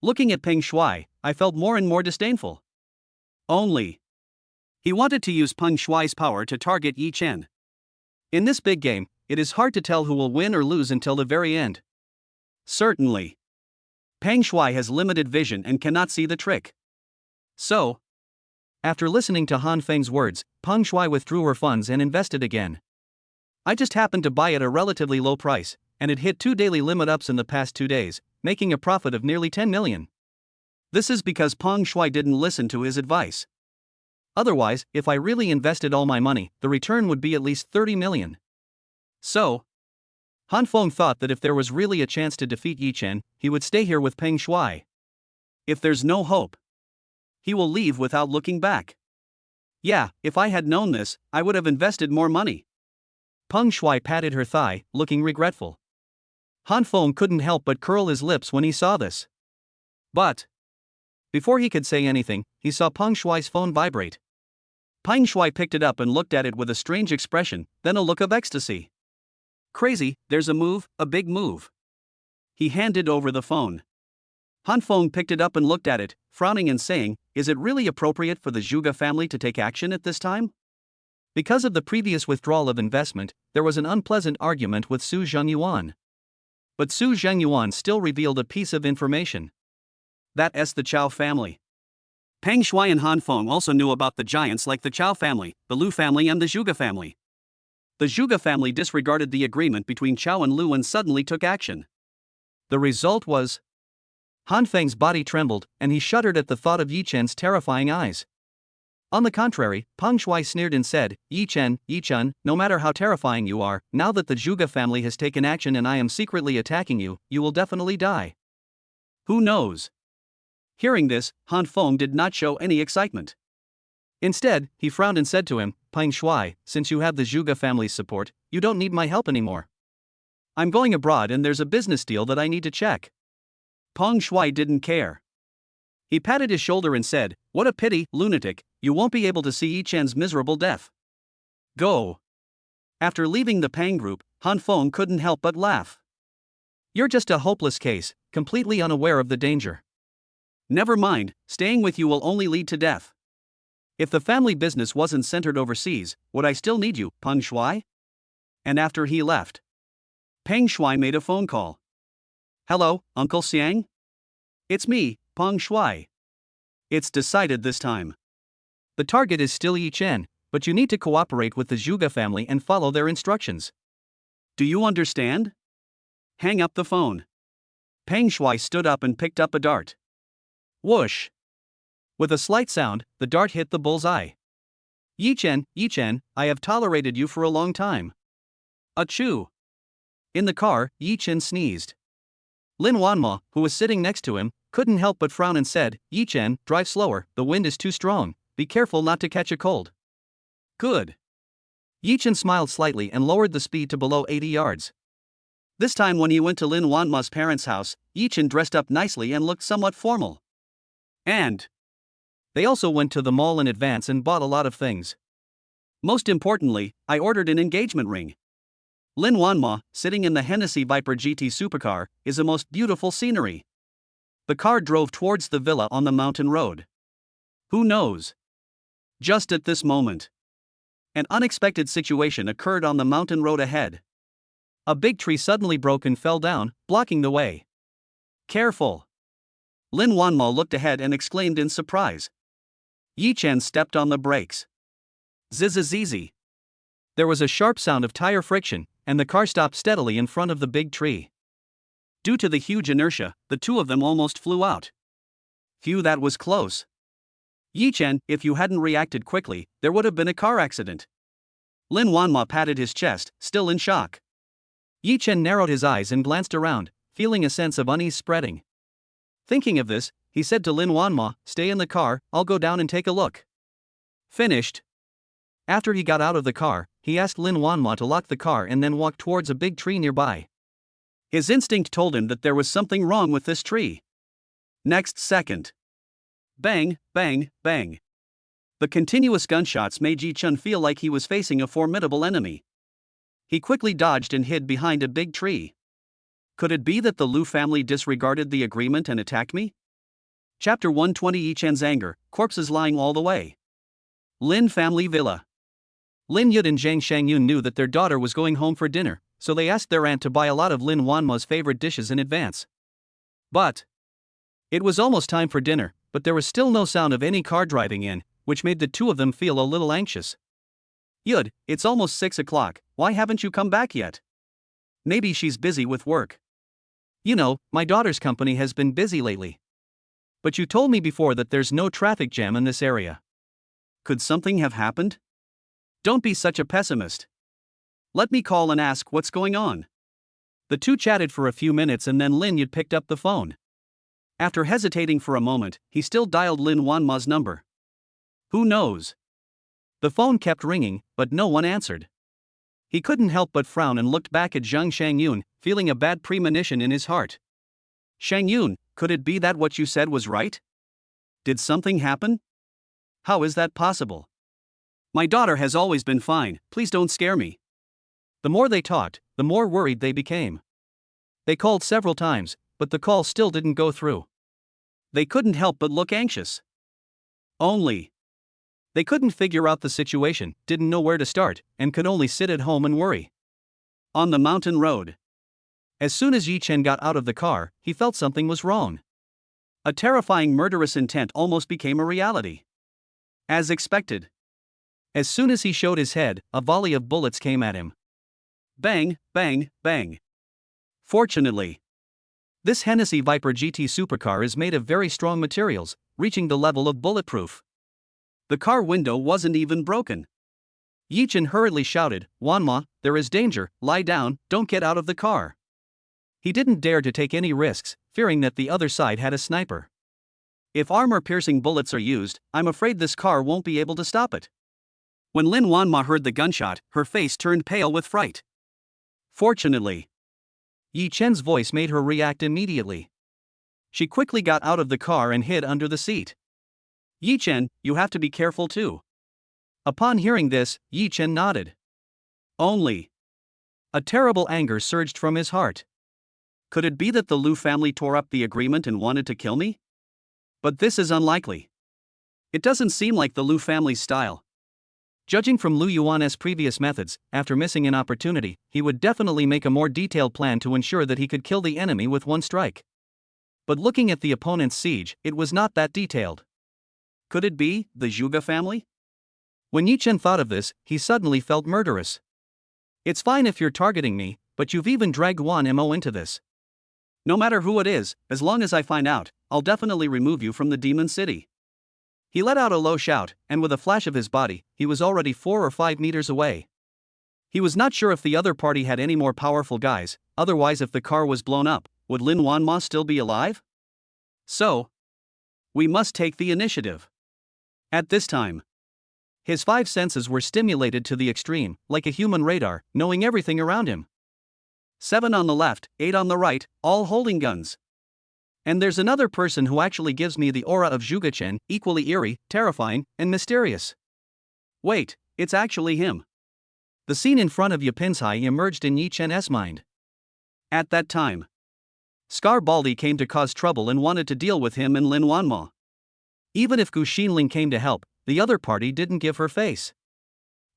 Looking at Peng Shuai, I felt more and more disdainful. Only. He wanted to use Peng Shuai's power to target Yi Chen. In this big game, it is hard to tell who will win or lose until the very end. Certainly. Peng Shuai has limited vision and cannot see the trick. So, after listening to Han Feng's words, Peng Shuai withdrew her funds and invested again. I just happened to buy at a relatively low price, and it hit 2 daily limit ups in the past 2 days, making a profit of nearly 10 million. This is because Peng Shuai didn't listen to his advice. Otherwise, if I really invested all my money, the return would be at least 30 million. So, Han Feng thought that if there was really a chance to defeat Yi Chen, he would stay here with Peng Shuai. If there's no hope, he will leave without looking back. Yeah, if I had known this, I would have invested more money. Peng Shuai patted her thigh, looking regretful. Han Feng couldn't help but curl his lips when he saw this. But, before he could say anything, he saw Peng Shuai's phone vibrate. Peng Shuai picked it up and looked at it with a strange expression, then a look of ecstasy. Crazy, there's a move, a big move. He handed over the phone. Han Feng picked it up and looked at it, frowning and saying, "Is it really appropriate for the Zhuge family to take action at this time?" Because of the previous withdrawal of investment, there was an unpleasant argument with Su Zhengyuan. But Su Zhengyuan still revealed a piece of information. That's the Chow family. Peng Shuai and Han Feng also knew about the giants like the Chao family, the Lu family, and the Zhuge family. The Zhuge family disregarded the agreement between Chao and Lu and suddenly took action. The result was Han Feng's body trembled, and he shuddered at the thought of Yi Chen's terrifying eyes. On the contrary, Peng Shuai sneered and said, Yi Chen, no matter how terrifying you are, now that the Zhuge family has taken action and I am secretly attacking you, you will definitely die. Who knows? Hearing this, Han Feng did not show any excitement. Instead, he frowned and said to him, Peng Shuai, since you have the Zhuge family's support, you don't need my help anymore. I'm going abroad and there's a business deal that I need to check. Peng Shuai didn't care. He patted his shoulder and said, What a pity, lunatic, you won't be able to see Yi Chen's miserable death. Go. After leaving the Pang group, Han Feng couldn't help but laugh. You're just a hopeless case, completely unaware of the danger. Never mind, staying with you will only lead to death. If the family business wasn't centered overseas, would I still need you, Peng Shuai? And after he left, Peng Shuai made a phone call. Hello, Uncle Xiang? It's me, Peng Shuai. It's decided this time. The target is still Yi Chen, but you need to cooperate with the Zhuge family and follow their instructions. Do you understand? Hang up the phone. Peng Shuai stood up and picked up a dart. Whoosh! With a slight sound, the dart hit the bullseye. Yi Chen, I have tolerated you for a long time. Achoo! In the car, Yi Chen sneezed. Lin Wanma, who was sitting next to him, couldn't help but frown and said, Yi Chen, drive slower, the wind is too strong, be careful not to catch a cold. Good. Yi Chen smiled slightly and lowered the speed to below 80 yards. This time when he went to Lin Wanma's parents' house, Yi Chen dressed up nicely and looked somewhat formal. And they also went to the mall in advance and bought a lot of things. Most importantly, I ordered an engagement ring. Lin Wanma, sitting in the Hennessy Viper GT supercar, is a most beautiful scenery. The car drove towards the villa on the mountain road. Who knows? Just at this moment, an unexpected situation occurred on the mountain road ahead. A big tree suddenly broke and fell down, blocking the way. Careful! Lin Wanma looked ahead and exclaimed in surprise. Yi Chen stepped on the brakes. Zizzizizi. There was a sharp sound of tire friction, and the car stopped steadily in front of the big tree. Due to the huge inertia, the two of them almost flew out. Phew, that was close. Yi Chen, if you hadn't reacted quickly, there would have been a car accident. Lin Wanma patted his chest, still in shock. Yi Chen narrowed his eyes and glanced around, feeling a sense of unease spreading. Thinking of this, he said to Lin Wanma, Stay in the car, I'll go down and take a look. Finished. After he got out of the car, he asked Lin Wanma to lock the car and then walk towards a big tree nearby. His instinct told him that there was something wrong with this tree. Next second. Bang, bang, bang. The continuous gunshots made Yi Chen feel like he was facing a formidable enemy. He quickly dodged and hid behind a big tree. Could it be that the Lu family disregarded the agreement and attacked me? Chapter 120 Yi Chen's anger, corpses lying all the way. Lin family villa. Lin Yud and Zhang Shangyun knew that their daughter was going home for dinner, so they asked their aunt to buy a lot of Lin Wanma's favorite dishes in advance. But it was almost time for dinner, but there was still no sound of any car driving in, which made the two of them feel a little anxious. Yud, it's almost 6 o'clock, why haven't you come back yet? Maybe she's busy with work. You know, my daughter's company has been busy lately. But you told me before that there's no traffic jam in this area. Could something have happened? Don't be such a pessimist. Let me call and ask what's going on. The two chatted for a few minutes and then Lin Yud picked up the phone. After hesitating for a moment, he still dialed Lin Wanma's number. Who knows? The phone kept ringing, but no one answered. He couldn't help but frown and looked back at Zhang Shangyun, feeling a bad premonition in his heart. Shangyun, could it be that what you said was right? Did something happen? How is that possible? My daughter has always been fine, please don't scare me. The more they talked, the more worried they became. They called several times, but the call still didn't go through. They couldn't help but look anxious. They couldn't figure out the situation, didn't know where to start, and could only sit at home and worry. On the mountain road. As soon as Yi Chen got out of the car, he felt something was wrong. A terrifying murderous intent almost became a reality. As expected. As soon as he showed his head, a volley of bullets came at him. Bang, bang, bang. Fortunately, this Hennessy Viper GT supercar is made of very strong materials, reaching the level of bulletproof. The car window wasn't even broken. Yi Chen hurriedly shouted, "Wanma, there is danger, lie down, don't get out of the car." He didn't dare to take any risks, fearing that the other side had a sniper. If armor-piercing bullets are used, I'm afraid this car won't be able to stop it. When Lin Wanma heard the gunshot, her face turned pale with fright. Fortunately, Yi Chen's voice made her react immediately. She quickly got out of the car and hid under the seat. Yi Chen, you have to be careful too. Upon hearing this, Yi Chen nodded. Only. A terrible anger surged from his heart. Could it be that the Liu family tore up the agreement and wanted to kill me? But this is unlikely. It doesn't seem like the Liu family's style. Judging from Liu Yuan's previous methods, after missing an opportunity, he would definitely make a more detailed plan to ensure that he could kill the enemy with one strike. But looking at the opponent's siege, it was not that detailed. Could it be the Zhuge family? When Yi Chen thought of this, he suddenly felt murderous. It's fine if you're targeting me, but you've even dragged Wan Mo into this. No matter who it is, as long as I find out, I'll definitely remove you from the Demon City. He let out a low shout, and with a flash of his body, he was already 4 or 5 meters away. He was not sure if the other party had any more powerful guys, otherwise if the car was blown up, would Lin Wanma still be alive? So, we must take the initiative. At this time, his 5 senses were stimulated to the extreme, like a human radar, knowing everything around him. 7 on the left, 8 on the right, all holding guns. And there's another person who actually gives me the aura of Zhuge Chen, equally eerie, terrifying, and mysterious. Wait, it's actually him. The scene in front of Yapinzhai emerged in Yi Chen's mind. At that time, Scar Baldi came to cause trouble and wanted to deal with him and Lin Wanma. Even if Gu Xinling came to help, the other party didn't give her face.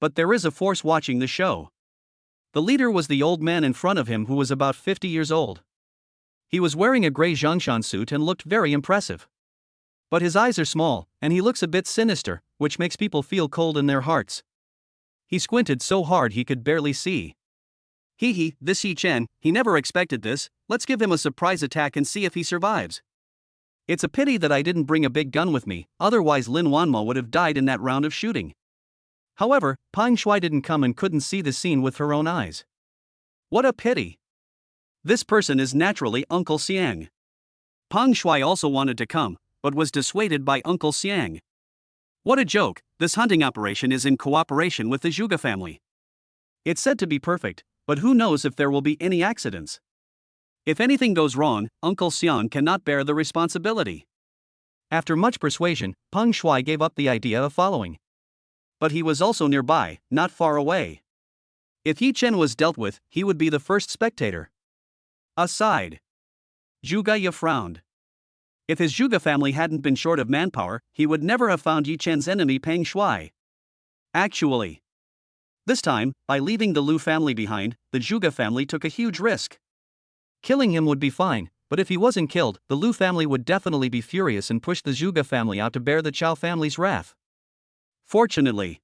But there is a force watching the show. The leader was the old man in front of him who was about 50 years old. He was wearing a gray Zhongshan suit and looked very impressive. But his eyes are small, and he looks a bit sinister, which makes people feel cold in their hearts. He squinted so hard he could barely see. Hee, this Yi Chen, he never expected this, let's give him a surprise attack and see if he survives. It's a pity that I didn't bring a big gun with me, otherwise Lin Wanma would have died in that round of shooting. However, Pang Shui didn't come and couldn't see the scene with her own eyes. What a pity. This person is naturally Uncle Xiang. Pang Shui also wanted to come, but was dissuaded by Uncle Xiang. What a joke, this hunting operation is in cooperation with the Zhuge family. It's said to be perfect, but who knows if there will be any accidents. If anything goes wrong, Uncle Xiang cannot bear the responsibility. After much persuasion, Pang Shui gave up the idea of following. But he was also nearby, not far away. If Yi Chen was dealt with, he would be the first spectator. Aside. Zhuge Ye frowned. If his Zhuge family hadn't been short of manpower, he would never have found Yi Chen's enemy Pang Shui. Actually, this time, by leaving the Liu family behind, the Zhuge family took a huge risk. Killing him would be fine, but if he wasn't killed, the Liu family would definitely be furious and push the Zhuge family out to bear the Chao family's wrath. Fortunately,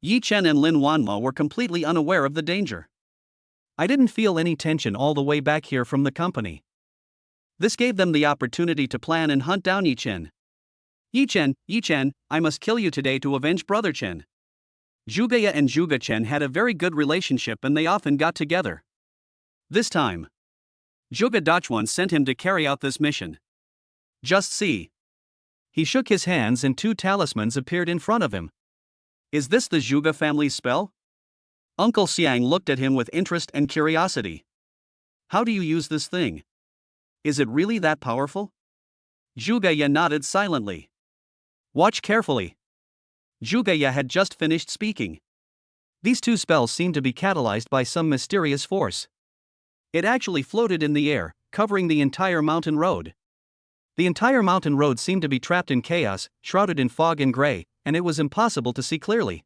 Yi Chen and Lin Wanma were completely unaware of the danger. I didn't feel any tension all the way back here from the company. This gave them the opportunity to plan and hunt down Yi Chen. Yi Chen, I must kill you today to avenge Brother Chen. Zhuge Ye and Zhuge Chen had a very good relationship and they often got together. This time, Zhuge Dachuan sent him to carry out this mission. Just see. He shook his hands and 2 talismans appeared in front of him. Is this the Zhuge family's spell? Uncle Xiang looked at him with interest and curiosity. How do you use this thing? Is it really that powerful? Zhuge Ye nodded silently. Watch carefully. Zhuge Ye had just finished speaking. These 2 spells seemed to be catalyzed by some mysterious force. It actually floated in the air, covering the entire mountain road. The entire mountain road seemed to be trapped in chaos, shrouded in fog and gray, and it was impossible to see clearly.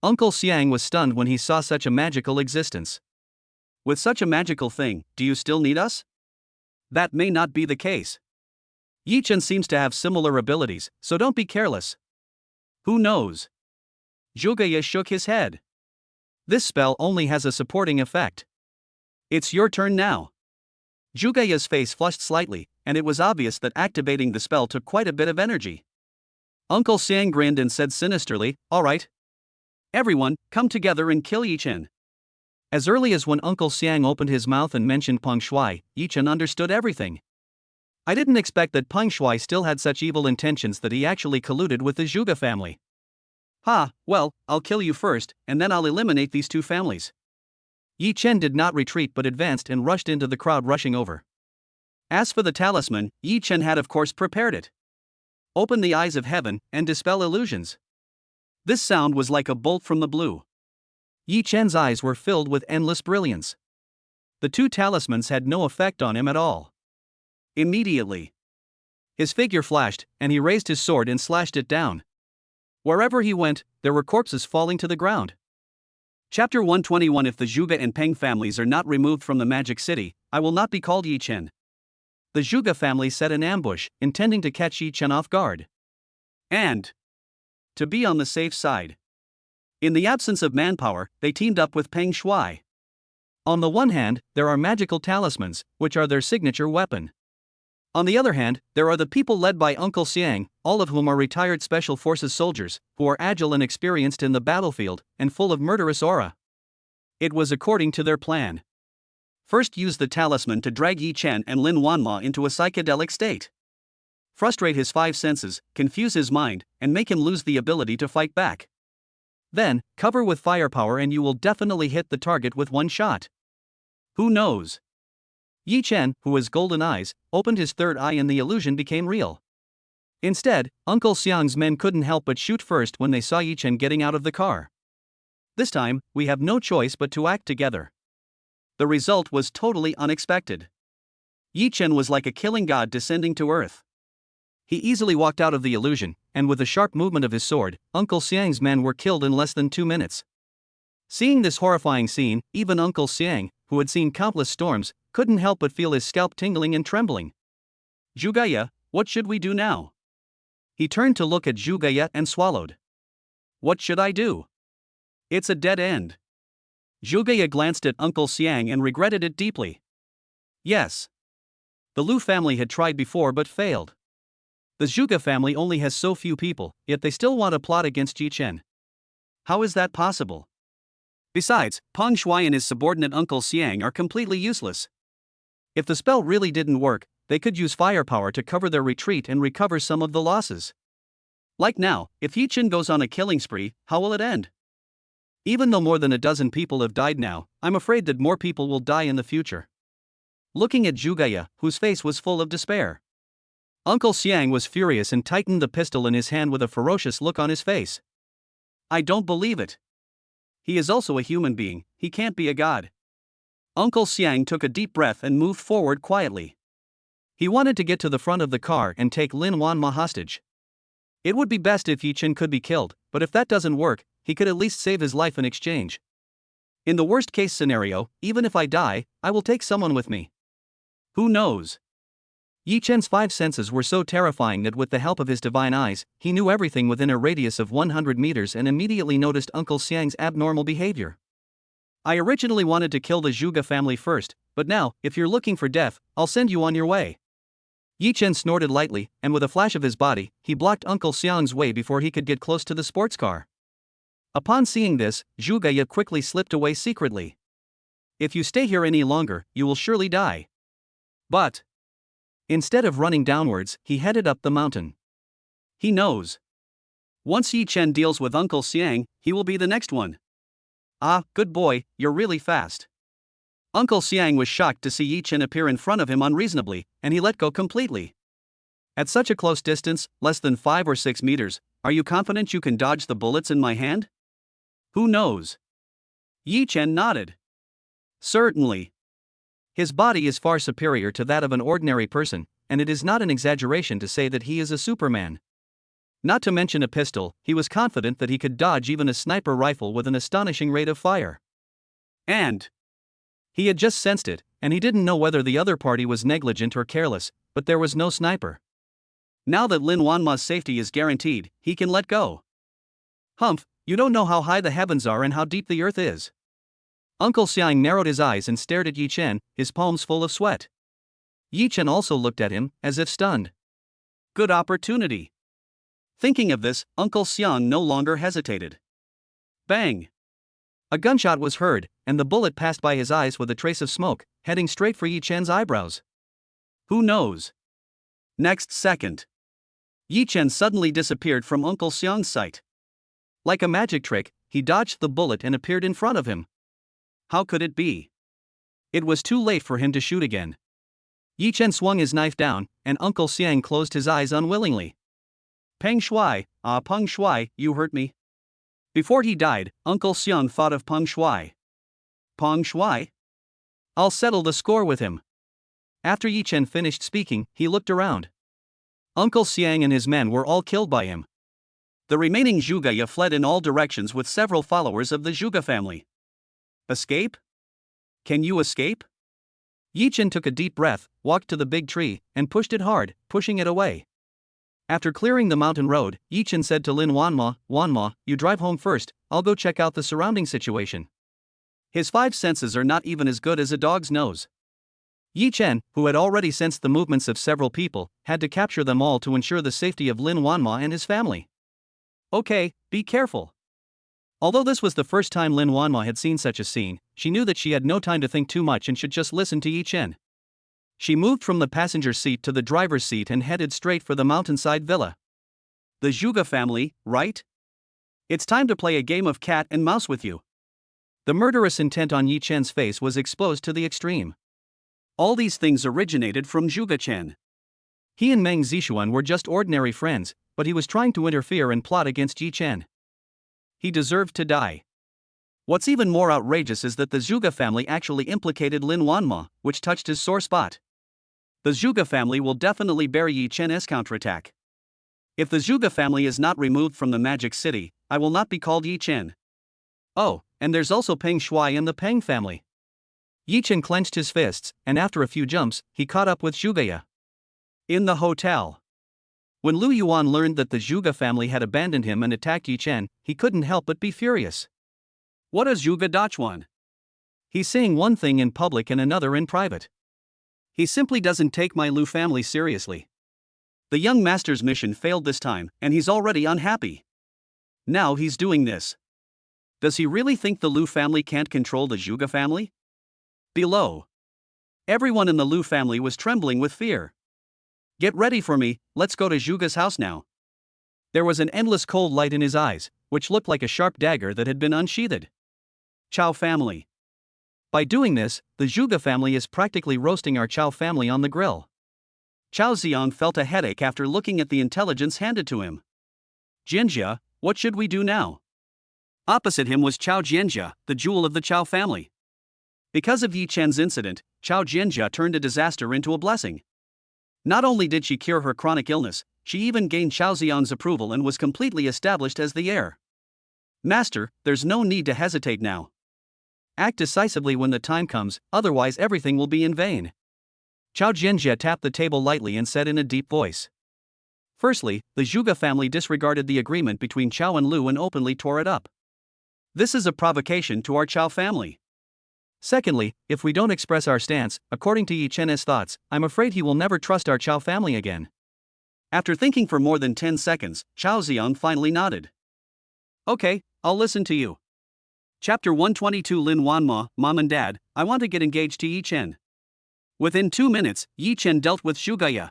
Uncle Xiang was stunned when he saw such a magical existence. With such a magical thing, do you still need us? That may not be the case. Yi Chen seems to have similar abilities, so don't be careless. Who knows? Zhuge shook his head. This spell only has a supporting effect. It's your turn now. Zhuge's face flushed slightly, and it was obvious that activating the spell took quite a bit of energy. Uncle Xiang grinned and said sinisterly, "All right. Everyone, come together and kill Yi Chen." As early as when Uncle Xiang opened his mouth and mentioned Peng Shuai, Yi Chen understood everything. I didn't expect that Peng Shuai still had such evil intentions that he actually colluded with the Zhuge family. Ha, well, I'll kill you first, and then I'll eliminate these two families. Yi Chen did not retreat but advanced and rushed into the crowd rushing over. As for the talisman, Yi Chen had of course prepared it. Open the eyes of heaven and dispel illusions. This sound was like a bolt from the blue. Yi Chen's eyes were filled with endless brilliance. The two talismans had no effect on him at all. Immediately, his figure flashed, and he raised his sword and slashed it down. Wherever he went, there were corpses falling to the ground. Chapter 121. If the Zhuge and Peng families are not removed from the Magic City, I will not be called Yi Chen. The Zhuge family set an ambush, intending to catch Yi Chen off guard. And, to be on the safe side, in the absence of manpower, they teamed up with Peng Shuai. On the one hand, there are magical talismans, which are their signature weapon. On the other hand, there are the people led by Uncle Xiang, all of whom are retired Special Forces soldiers, who are agile and experienced in the battlefield, and full of murderous aura. It was according to their plan. First, use the talisman to drag Yi Chen and Lin Wanma into a psychedelic state. Frustrate his five senses, confuse his mind, and make him lose the ability to fight back. Then, cover with firepower and you will definitely hit the target with one shot. Who knows? Yi Chen, who has golden eyes, opened his third eye and the illusion became real. Instead, Uncle Xiang's men couldn't help but shoot first when they saw Yi Chen getting out of the car. This time, we have no choice but to act together. The result was totally unexpected. Yi Chen was like a killing god descending to earth. He easily walked out of the illusion, and with a sharp movement of his sword, Uncle Xiang's men were killed in less than 2 minutes. Seeing this horrifying scene, even Uncle Xiang, who had seen countless storms, couldn't help but feel his scalp tingling and trembling. Zhuge, what should we do now? He turned to look at Zhuge and swallowed. What should I do? It's a dead end. Zhuge glanced at Uncle Xiang and regretted it deeply. Yes. The Lu family had tried before but failed. The Zhuge family only has so few people, yet they still want to plot against Yi Chen. How is that possible? Besides, Peng Shuai and his subordinate Uncle Xiang are completely useless. If the spell really didn't work, they could use firepower to cover their retreat and recover some of the losses. Like now, if Yi Chen goes on a killing spree, how will it end? Even though more than a dozen people have died now, I'm afraid that more people will die in the future. Looking at Zhuge, whose face was full of despair. Uncle Xiang was furious and tightened the pistol in his hand with a ferocious look on his face. I don't believe it. He is also a human being, he can't be a god. Uncle Xiang took a deep breath and moved forward quietly. He wanted to get to the front of the car and take Lin Wanma hostage. It would be best if Yi Chen could be killed, but if that doesn't work, he could at least save his life in exchange. In the worst case scenario, even if I die, I will take someone with me. Who knows? Yi Chen's five senses were so terrifying that with the help of his divine eyes, he knew everything within a radius of 100 meters and immediately noticed Uncle Xiang's abnormal behavior. I originally wanted to kill the Zhuge family first, but now, if you're looking for death, I'll send you on your way. Yi Chen snorted lightly, and with a flash of his body, he blocked Uncle Xiang's way before he could get close to the sports car. Upon seeing this, Zhuge quickly slipped away secretly. If you stay here any longer, you will surely die. But instead of running downwards, he headed up the mountain. He knows. Once Yi Chen deals with Uncle Xiang, he will be the next one. Ah, good boy, you're really fast. Uncle Xiang was shocked to see Yi Chen appear in front of him unreasonably, and he let go completely. At such a close distance, less than 5 or 6 meters, are you confident you can dodge the bullets in my hand? Who knows? Yi Chen nodded. Certainly. His body is far superior to that of an ordinary person, and it is not an exaggeration to say that he is a Superman. Not to mention a pistol, he was confident that he could dodge even a sniper rifle with an astonishing rate of fire. And he had just sensed it, and he didn't know whether the other party was negligent or careless, but there was no sniper. Now that Lin Wanma's safety is guaranteed, he can let go. Humph, you don't know how high the heavens are and how deep the earth is. Uncle Xiang narrowed his eyes and stared at Yi Chen, his palms full of sweat. Yi Chen also looked at him, as if stunned. Good opportunity. Thinking of this, Uncle Xiang no longer hesitated. Bang! A gunshot was heard, and the bullet passed by his eyes with a trace of smoke, heading straight for Yi Chen's eyebrows. Who knows? Next second, Yi Chen suddenly disappeared from Uncle Xiang's sight. Like a magic trick, he dodged the bullet and appeared in front of him. How could it be? It was too late for him to shoot again. Yi Chen swung his knife down, and Uncle Xiang closed his eyes unwillingly. Peng Shuai, Peng Shuai, you hurt me. Before he died, Uncle Xiang thought of Peng Shuai. Peng Shuai? I'll settle the score with him. After Yi Chen finished speaking, he looked around. Uncle Xiang and his men were all killed by him. The remaining Zhuge fled in all directions with several followers of the Zhuge family. Escape? Can you escape? Yi Chen took a deep breath, walked to the big tree, and pushed it hard, pushing it away. After clearing the mountain road, Yi Chen said to Lin Wanma, "Wanma, you drive home first, I'll go check out the surrounding situation." His five senses are not even as good as a dog's nose. Yi Chen, who had already sensed the movements of several people, had to capture them all to ensure the safety of Lin Wanma and his family. Okay, be careful. Although this was the first time Lin Wanma had seen such a scene, she knew that she had no time to think too much and should just listen to Yi Chen. She moved from the passenger seat to the driver's seat and headed straight for the mountainside villa. The Zhuge family, right? It's time to play a game of cat and mouse with you. The murderous intent on Yi Chen's face was exposed to the extreme. All these things originated from Zhuge Chen. He and Meng Zixuan were just ordinary friends, but he was trying to interfere and plot against Yi Chen. He deserved to die. What's even more outrageous is that the Zhuge family actually implicated Lin Wanma, which touched his sore spot. The Zhuge family will definitely bury Yi Chen's counterattack. If the Zhuge family is not removed from the Magic City, I will not be called Yi Chen. Oh, and there's also Peng Shuai and the Peng family. Yi Chen clenched his fists, and after a few jumps, he caught up with Zhuge. In the hotel. When Lu Yuan learned that the Zhuge family had abandoned him and attacked Yi Chen, he couldn't help but be furious. What a Zhuge Dachuan! He's saying one thing in public and another in private. He simply doesn't take my Lu family seriously. The young master's mission failed this time, and he's already unhappy. Now he's doing this. Does he really think the Lu family can't control the Zhuge family? Below. Everyone in the Lu family was trembling with fear. Get ready for me, let's go to Zhuge's house now. There was an endless cold light in his eyes, which looked like a sharp dagger that had been unsheathed. Chao family. By doing this, the Zhuge family is practically roasting our Chao family on the grill. Chao Xiang felt a headache after looking at the intelligence handed to him. Jianjia, what should we do now? Opposite him was Chao Jianjia, the jewel of the Chao family. Because of Yi Chen's incident, Chao Jianjia turned a disaster into a blessing. Not only did she cure her chronic illness, she even gained Chao Xiang's approval and was completely established as the heir. Master, there's no need to hesitate now. Act decisively when the time comes, otherwise everything will be in vain. Chao Jianjia tapped the table lightly and said in a deep voice. Firstly, the Zhuge family disregarded the agreement between Chao and Lu and openly tore it up. This is a provocation to our Chao family. Secondly, if we don't express our stance, according to Yi Chen's thoughts, I'm afraid he will never trust our Chao family again. After thinking for more than 10 seconds, Chao Xiang finally nodded. Okay, I'll listen to you. Chapter 122 Lin Wanma, Mom and Dad, I want to get engaged to Yi Chen. Within 2 minutes, Yi Chen dealt with Zhuge.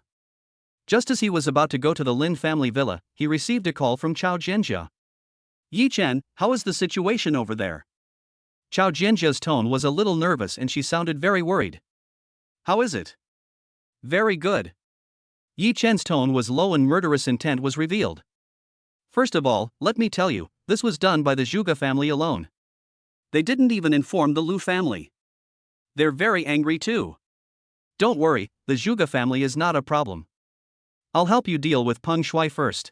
Just as he was about to go to the Lin family villa, he received a call from Chao Jianjia. Yi Chen, how is the situation over there? Chao Jianjia's tone was a little nervous and she sounded very worried. How is it? Very good. Yi Chen's tone was low and murderous intent was revealed. First of all, let me tell you, this was done by the Zhuge family alone. They didn't even inform the Lu family. They're very angry too. Don't worry, the Zhuge family is not a problem. I'll help you deal with Peng Shuai first.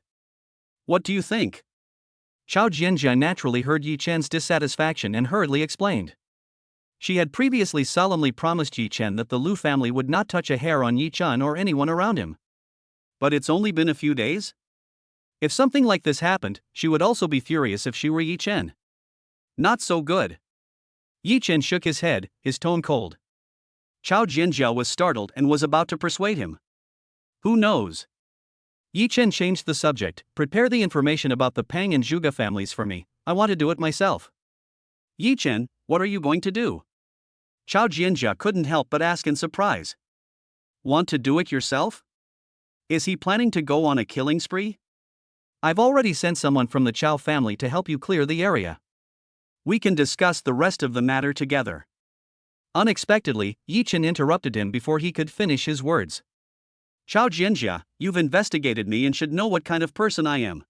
What do you think? Chao Jianjia naturally heard Yi Chen's dissatisfaction and hurriedly explained. She had previously solemnly promised Yi Chen that the Lu family would not touch a hair on Yi Chen or anyone around him. But it's only been a few days? If something like this happened, she would also be furious if she were Yi Chen. Not so good. Yi Chen shook his head, his tone cold. Chao Jianjia was startled and was about to persuade him. Who knows? Yi Chen changed the subject. Prepare the information about the Pang and Zhuge families for me. I want to do it myself. Yi Chen, what are you going to do? Chao Jianjia couldn't help but ask in surprise. Want to do it yourself? Is he planning to go on a killing spree? I've already sent someone from the Chao family to help you clear the area. We can discuss the rest of the matter together. Unexpectedly, Yi Chen interrupted him before he could finish his words. Chao Jianjia, you've investigated me and should know what kind of person I am.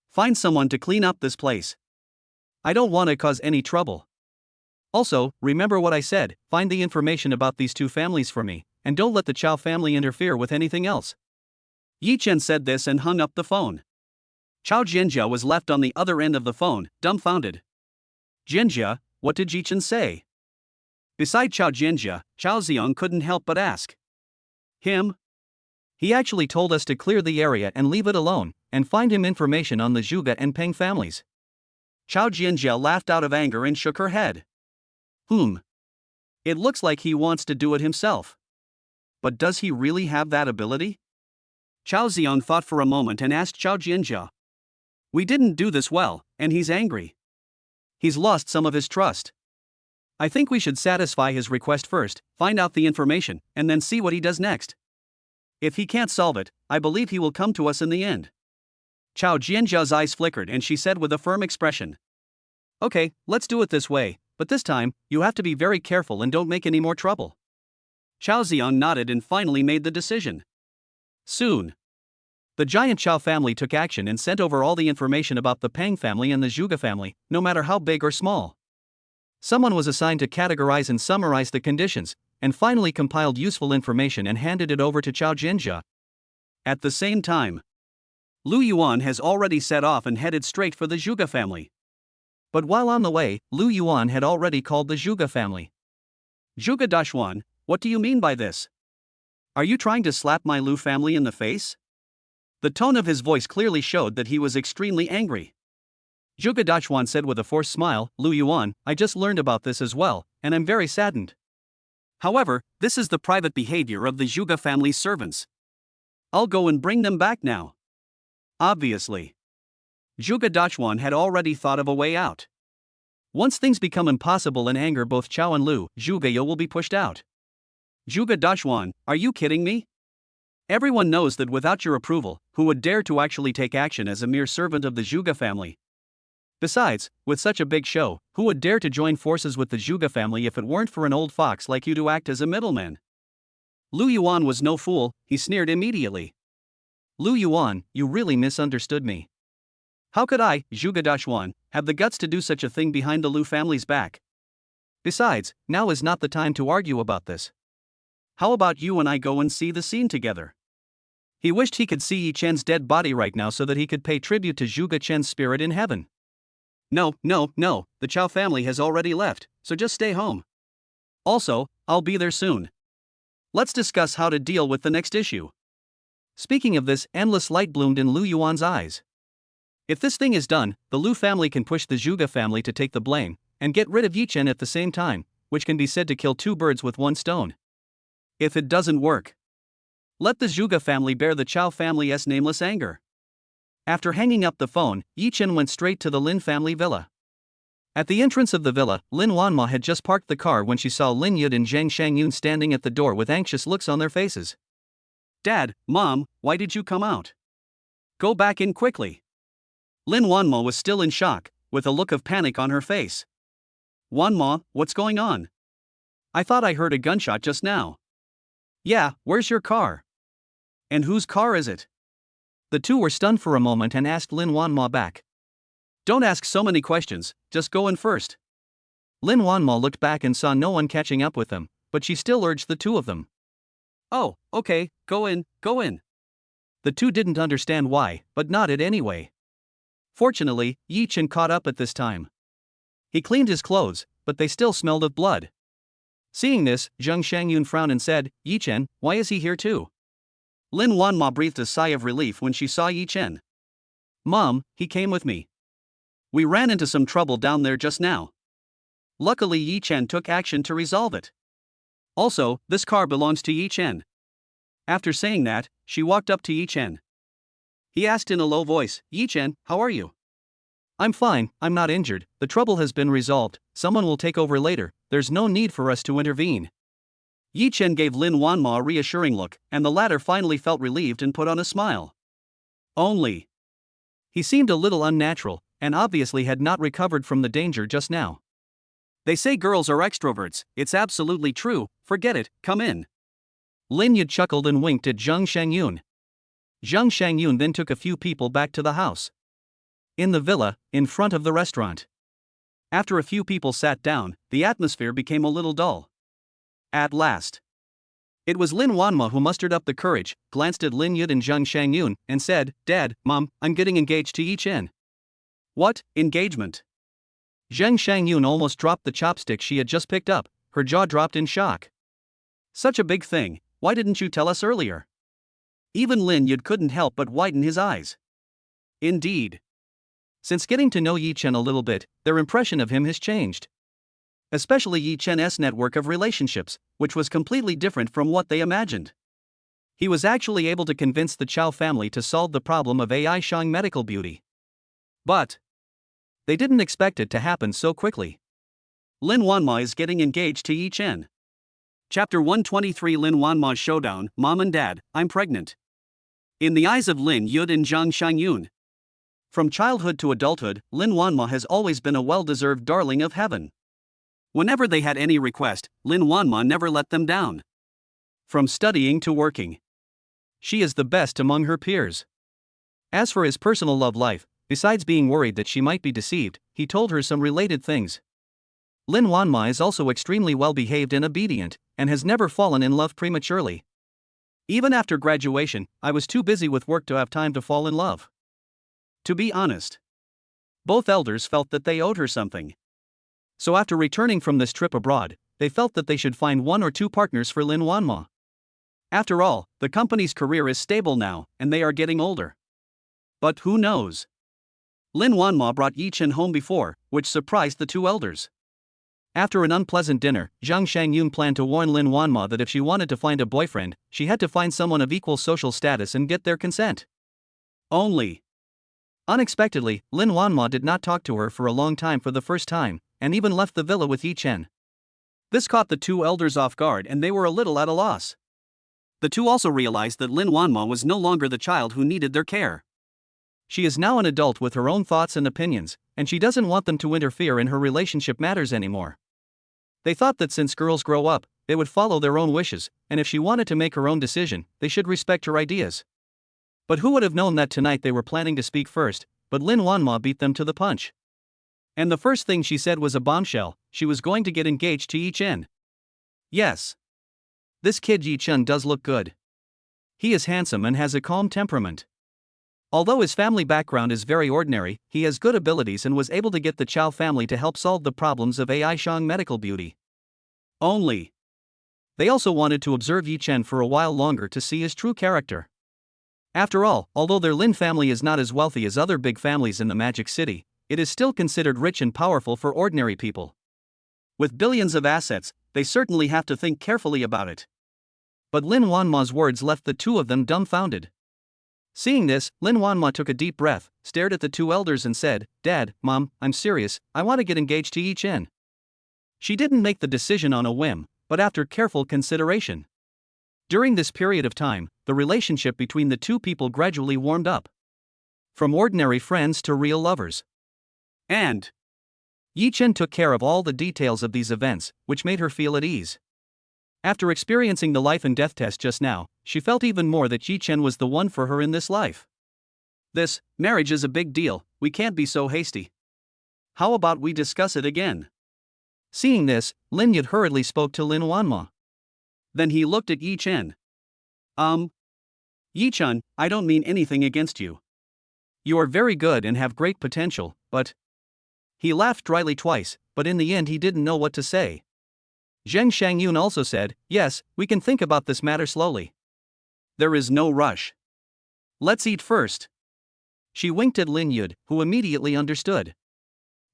Find someone to clean up this place. I don't want to cause any trouble. Also, remember what I said, find the information about these two families for me, and don't let the Chao family interfere with anything else. Yi Chen said this and hung up the phone. Chao Jianjia was left on the other end of the phone, dumbfounded. Jianjia, what did Yi Chen say? Beside Chao Jianjia, Chao Xiong couldn't help but ask. Him? He actually told us to clear the area and leave it alone, and find him information on the Zhuge and Peng families. Chao Jianjia laughed out of anger and shook her head. It looks like he wants to do it himself. But does he really have that ability? Chao Xiong thought for a moment and asked Chao Jianjia. We didn't do this well, and he's angry. He's lost some of his trust. I think we should satisfy his request first, find out the information, and then see what he does next. If he can't solve it, I believe he will come to us in the end. Chao Jianjia's eyes flickered and she said with a firm expression. Okay, let's do it this way, but this time, you have to be very careful and don't make any more trouble. Chao Xiong nodded and finally made the decision. Soon, the giant Chao family took action and sent over all the information about the Pang family and the Zhuge family, no matter how big or small. Someone was assigned to categorize and summarize the conditions, and finally compiled useful information and handed it over to Chao Jianjia. At the same time, Lu Yuan has already set off and headed straight for the Zhuge family. But while on the way, Lu Yuan had already called the Zhuge family. Zhuge Dashuan, what do you mean by this? Are you trying to slap my Lu family in the face? The tone of his voice clearly showed that he was extremely angry. Zhuge Dashuan said with a forced smile, Lu Yuan, I just learned about this as well, and I'm very saddened. However, this is the private behavior of the Zhuge family's servants. I'll go and bring them back now. Obviously, Zhuge Dashuan had already thought of a way out. Once things become impossible and anger both Chao and Lu, Zhuge Yo will be pushed out. Zhuge Dashuan, are you kidding me? Everyone knows that without your approval, who would dare to actually take action as a mere servant of the Zhuge family? Besides, with such a big show, who would dare to join forces with the Zhuge family if it weren't for an old fox like you to act as a middleman? Lu Yuan was no fool, he sneered immediately. Lu Yuan, you really misunderstood me. How could I, Zhuge Dashuan, have the guts to do such a thing behind the Lu family's back? Besides, now is not the time to argue about this. How about you and I go and see the scene together? He wished he could see Yi Chen's dead body right now so that he could pay tribute to Zhuge Chen's spirit in heaven. No, the Chao family has already left, so just stay home. Also, I'll be there soon. Let's discuss how to deal with the next issue. Speaking of this, endless light bloomed in Lu Yuan's eyes. If this thing is done, the Lu family can push the Zhuge family to take the blame, and get rid of Yi Chen at the same time, which can be said to kill two birds with one stone. If it doesn't work, let the Zhuge family bear the Chao family's nameless anger. After hanging up the phone, Yi Chen went straight to the Lin family villa. At the entrance of the villa, Lin Wanma had just parked the car when she saw Lin Yud and Zhang Shangyun standing at the door with anxious looks on their faces. Dad, Mom, why did you come out? Go back in quickly. Lin Wanma was still in shock, with a look of panic on her face. Wanma, what's going on? I thought I heard a gunshot just now. Yeah, where's your car? And whose car is it? The two were stunned for a moment and asked Lin Wanma back. Don't ask so many questions, just go in first. Lin Wanma looked back and saw no one catching up with them, but she still urged the two of them. Oh, okay, go in. The two didn't understand why, but nodded anyway. Fortunately, Yi Chen caught up at this time. He cleaned his clothes, but they still smelled of blood. Seeing this, Zhang Shangyun frowned and said, Yi Chen, why is he here too? Lin Wanma breathed a sigh of relief when she saw Yi Chen. Mom, he came with me. We ran into some trouble down there just now. Luckily Yi Chen took action to resolve it. Also, this car belongs to Yi Chen. After saying that, she walked up to Yi Chen. He asked in a low voice, Yi Chen, how are you? I'm fine, I'm not injured, the trouble has been resolved, someone will take over later, there's no need for us to intervene. Yi Chen gave Lin Wanma a reassuring look, and the latter finally felt relieved and put on a smile. Only. He seemed a little unnatural, and obviously had not recovered from the danger just now. They say girls are extroverts, it's absolutely true, forget it, come in. Lin Yud chuckled and winked at Zheng Shangyun. Zheng Shangyun then took a few people back to the house. In the villa, in front of the restaurant. After a few people sat down, the atmosphere became a little dull. At last. It was Lin Wanma who mustered up the courage, glanced at Lin Yud and Zheng Shangyun, and said, Dad, Mom, I'm getting engaged to Yi Chen. What, engagement? Zheng Shangyun almost dropped the chopstick she had just picked up, her jaw dropped in shock. Such a big thing, why didn't you tell us earlier? Even Lin Yud couldn't help but widen his eyes. Indeed. Since getting to know Yi Chen a little bit, their impression of him has changed. Especially Yi Chen's network of relationships, which was completely different from what they imagined. He was actually able to convince the Chow family to solve the problem of AI showing medical beauty. But they didn't expect it to happen so quickly. Lin Wanma is getting engaged to Yi Chen. Chapter 123 Lin Wanma's Showdown, Mom and Dad, I'm pregnant. In the eyes of Lin Yud and Zhang Shangyun. From childhood to adulthood, Lin Wanma has always been a well-deserved darling of heaven. Whenever they had any request, Lin Wanma never let them down. From studying to working, she is the best among her peers. As for his personal love life, besides being worried that she might be deceived, he told her some related things. Lin Wanma is also extremely well-behaved and obedient, and has never fallen in love prematurely. Even after graduation, I was too busy with work to have time to fall in love. To be honest, both elders felt that they owed her something. So after returning from this trip abroad, they felt that they should find one or two partners for Lin Wanma. After all, the company's career is stable now, and they are getting older. But who knows? Lin Wanma brought Yi Chen home before, which surprised the two elders. After an unpleasant dinner, Zhang Shangyun planned to warn Lin Wanma that if she wanted to find a boyfriend, she had to find someone of equal social status and get their consent. Only. Unexpectedly, Lin Wanma did not talk to her for a long time for the first time, and even left the villa with Yi Chen. This caught the two elders off guard and they were a little at a loss. The two also realized that Lin Wanma was no longer the child who needed their care. She is now an adult with her own thoughts and opinions, and she doesn't want them to interfere in her relationship matters anymore. They thought that since girls grow up, they would follow their own wishes, and if she wanted to make her own decision, they should respect her ideas. But who would have known that tonight they were planning to speak first, but Lin Wanma beat them to the punch. And the first thing she said was a bombshell, she was going to get engaged to Yi Chen. Yes. This kid Yi Chen does look good. He is handsome and has a calm temperament. Although his family background is very ordinary, he has good abilities and was able to get the Chow family to help solve the problems of AI showing medical beauty. Only. They also wanted to observe Yi Chen for a while longer to see his true character. After all, although their Lin family is not as wealthy as other big families in the Magic City, it is still considered rich and powerful for ordinary people. With billions of assets, they certainly have to think carefully about it. But Lin Wanma's words left the two of them dumbfounded. Seeing this, Lin Wanma took a deep breath, stared at the two elders and said, Dad, Mom, I'm serious, I want to get engaged to Yi Chen. She didn't make the decision on a whim, but after careful consideration. During this period of time, the relationship between the two people gradually warmed up. From ordinary friends to real lovers. And Yi Chen took care of all the details of these events, which made her feel at ease. After experiencing the life and death test just now, she felt even more that Yi Chen was the one for her in this life. This marriage is a big deal, we can't be so hasty. How about we discuss it again? Seeing this, Lin Yud hurriedly spoke to Lin Wanma. Then he looked at Yi Chen. Yi Chen, I don't mean anything against you. You are very good and have great potential, but... He laughed dryly twice, but in the end he didn't know what to say. Zheng Shangyun also said, yes, we can think about this matter slowly. There is no rush. Let's eat first. She winked at Lin Yud, who immediately understood.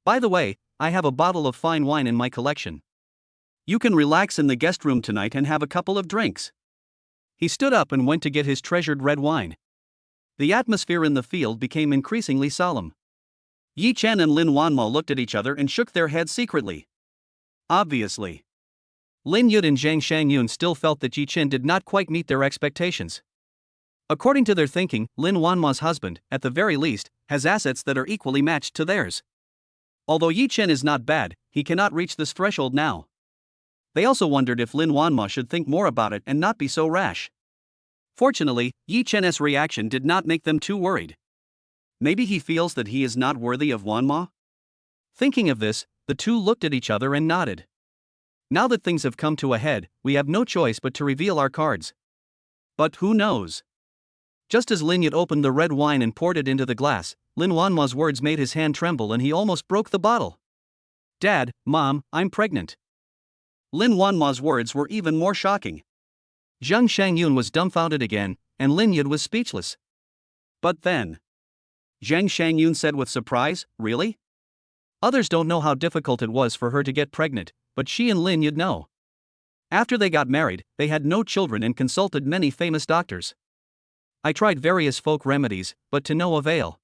By the way, I have a bottle of fine wine in my collection. You can relax in the guest room tonight and have a couple of drinks. He stood up and went to get his treasured red wine. The atmosphere in the field became increasingly solemn. Yi Chen and Lin Wanma looked at each other and shook their heads secretly. Obviously. Lin Yud and Zhang Shangyun still felt that Yi Chen did not quite meet their expectations. According to their thinking, Lin Wanma's husband, at the very least, has assets that are equally matched to theirs. Although Yi Chen is not bad, he cannot reach this threshold now. They also wondered if Lin Wanma should think more about it and not be so rash. Fortunately, Yi Chen's reaction did not make them too worried. Maybe he feels that he is not worthy of Wanma? Thinking of this, the two looked at each other and nodded. Now that things have come to a head, we have no choice but to reveal our cards. But who knows? Just as Lin Yud opened the red wine and poured it into the glass, Lin Wanma's words made his hand tremble and he almost broke the bottle. Dad, Mom, I'm pregnant. Lin Wanma's words were even more shocking. Zhang Shangyun was dumbfounded again, and Lin Yud was speechless. But then, Zhang Shangyun said with surprise, really? Others don't know how difficult it was for her to get pregnant, but she and Lin Yud know. After they got married, they had no children and consulted many famous doctors. I tried various folk remedies, but to no avail.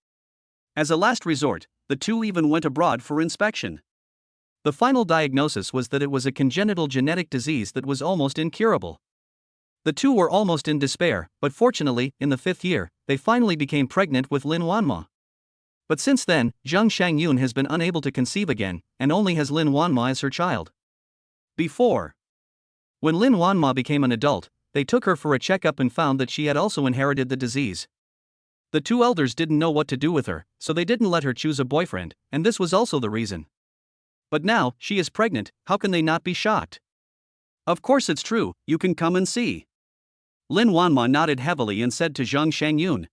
As a last resort, the two even went abroad for inspection. The final diagnosis was that it was a congenital genetic disease that was almost incurable. The two were almost in despair, but fortunately, in the 5th year, they finally became pregnant with Lin Wanma. But since then, Zhang Shangyun has been unable to conceive again, and only has Lin Wanma as her child. When Lin Wanma became an adult, they took her for a checkup and found that she had also inherited the disease. The two elders didn't know what to do with her, so they didn't let her choose a boyfriend, and this was also the reason. But now, she is pregnant, how can they not be shocked? Of course it's true, you can come and see. Lin Wanma nodded heavily and said to Zhang Shangyun.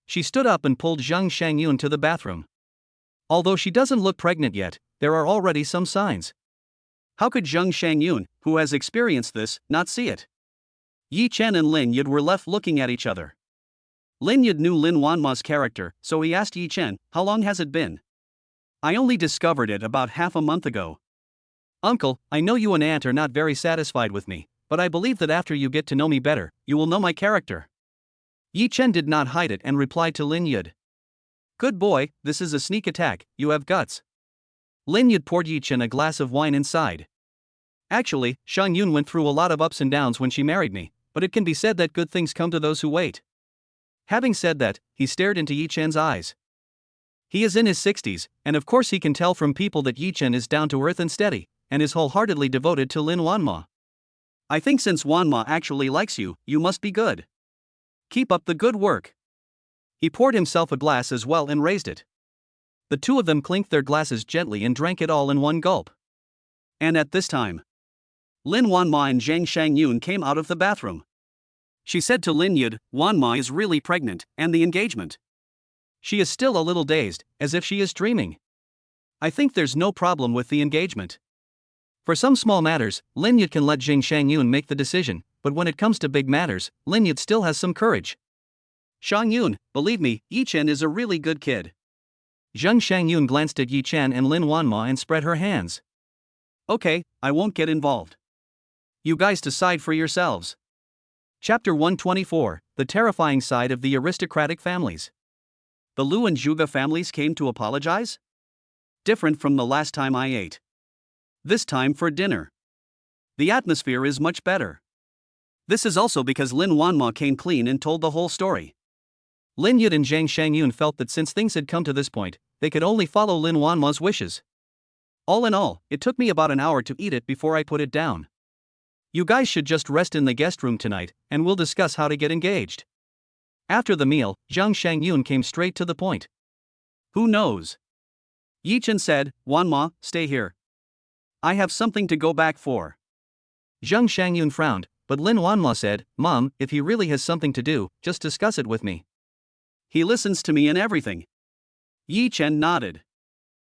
She stood up and pulled Zhang Shangyun to the bathroom. Although she doesn't look pregnant yet, there are already some signs. How could Zhang Shangyun, who has experienced this, not see it? Yi Chen and Lin Yud were left looking at each other. Lin Yud knew Lin Wanma's character, so he asked Yi Chen, how long has it been? I only discovered it about half a month ago. Uncle, I know you and Aunt are not very satisfied with me, but I believe that after you get to know me better, you will know my character. Yi Chen did not hide it and replied to Lin Yud. Good boy, this is a sneak attack, you have guts. Lin Yud poured Yi Chen a glass of wine inside. Actually, Shang Yun went through a lot of ups and downs when she married me, but it can be said that good things come to those who wait. Having said that, he stared into Yi Chen's eyes. He is in his 60s, and of course he can tell from people that Yi Chen is down to earth and steady, and is wholeheartedly devoted to Lin Wanma. I think since Wanma actually likes you, you must be good. Keep up the good work. He poured himself a glass as well and raised it. The two of them clinked their glasses gently and drank it all in one gulp. And at this time, Lin Wanma and Zhang Shangyun came out of the bathroom. She said to Lin Yud, Wanma is really pregnant, and the engagement. She is still a little dazed, as if she is dreaming. I think there's no problem with the engagement. For some small matters, Lin Yud can let Zhang Shangyun make the decision, but when it comes to big matters, Lin Yud still has some courage. Shangyun, believe me, Yi Chen is a really good kid. Zhang Shangyun glanced at Yi Chen and Lin Wanma and spread her hands. Okay, I won't get involved. You guys decide for yourselves. Chapter 124, The Terrifying Side of the Aristocratic Families. The Lu and Zhuge families came to apologize? Different from the last time I ate. This time for dinner. The atmosphere is much better. This is also because Lin Wanma came clean and told the whole story. Lin Yud and Zhang Shangyun felt that since things had come to this point, they could only follow Lin Wanma's wishes. All in all, it took me about an hour to eat it before I put it down. You guys should just rest in the guest room tonight, and we'll discuss how to get engaged. After the meal, Zhang Shangyun came straight to the point. Who knows? Yi Chen said, Wanma, stay here. I have something to go back for. Zhang Shangyun frowned, but Lin Wanma said, Mom, if he really has something to do, just discuss it with me. He listens to me in everything. Yi Chen nodded.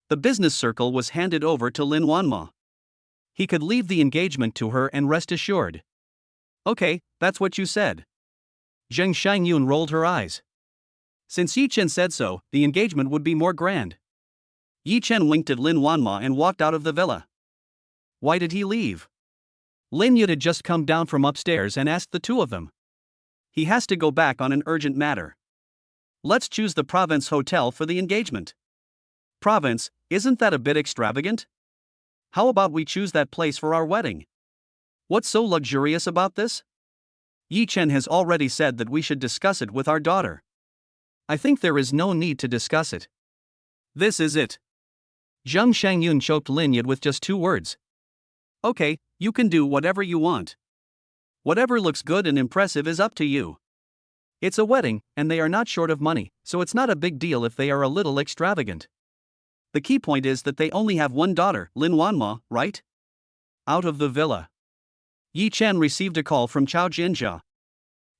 The business circle was handed over to Lin Wanma. He could leave the engagement to her and rest assured. Okay, that's what you said. Zheng Shangyun rolled her eyes. Since Yi Chen said so, the engagement would be more grand. Yi Chen winked at Lin Wanma and walked out of the villa. Why did he leave? Lin Yud had just come down from upstairs and asked the two of them. He has to go back on an urgent matter. Let's choose the Province Hotel for the engagement. Province, isn't that a bit extravagant? How about we choose that place for our wedding? What's so luxurious about this? Yi Chen has already said that we should discuss it with our daughter. I think there is no need to discuss it. This is it. Zheng Shangyun choked Lin Yud with just 2 words. Okay, you can do whatever you want. Whatever looks good and impressive is up to you. It's a wedding, and they are not short of money, so it's not a big deal if they are a little extravagant. The key point is that they only have one daughter, Lin Wanma, right? Out of the villa. Yi Chen received a call from Chao Jinjia.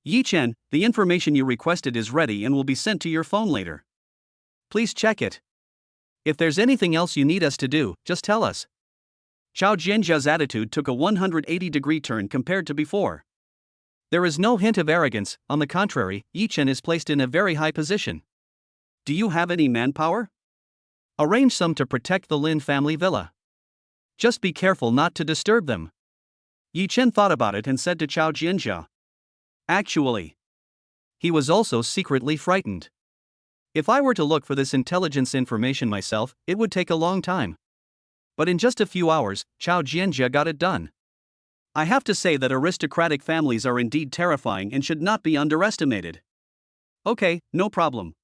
Yi Chen, the information you requested is ready and will be sent to your phone later. Please check it. If there's anything else you need us to do, just tell us. Chao Jianjia's attitude took a 180-degree turn compared to before. There is no hint of arrogance, on the contrary, Yi Chen is placed in a very high position. Do you have any manpower? Arrange some to protect the Lin family villa. Just be careful not to disturb them. Yi Chen thought about it and said to Chao Jianjia. Actually, he was also secretly frightened. If I were to look for this intelligence information myself, it would take a long time. But in just a few hours, Chao Jianjia got it done. I have to say that aristocratic families are indeed terrifying and should not be underestimated. Okay, no problem.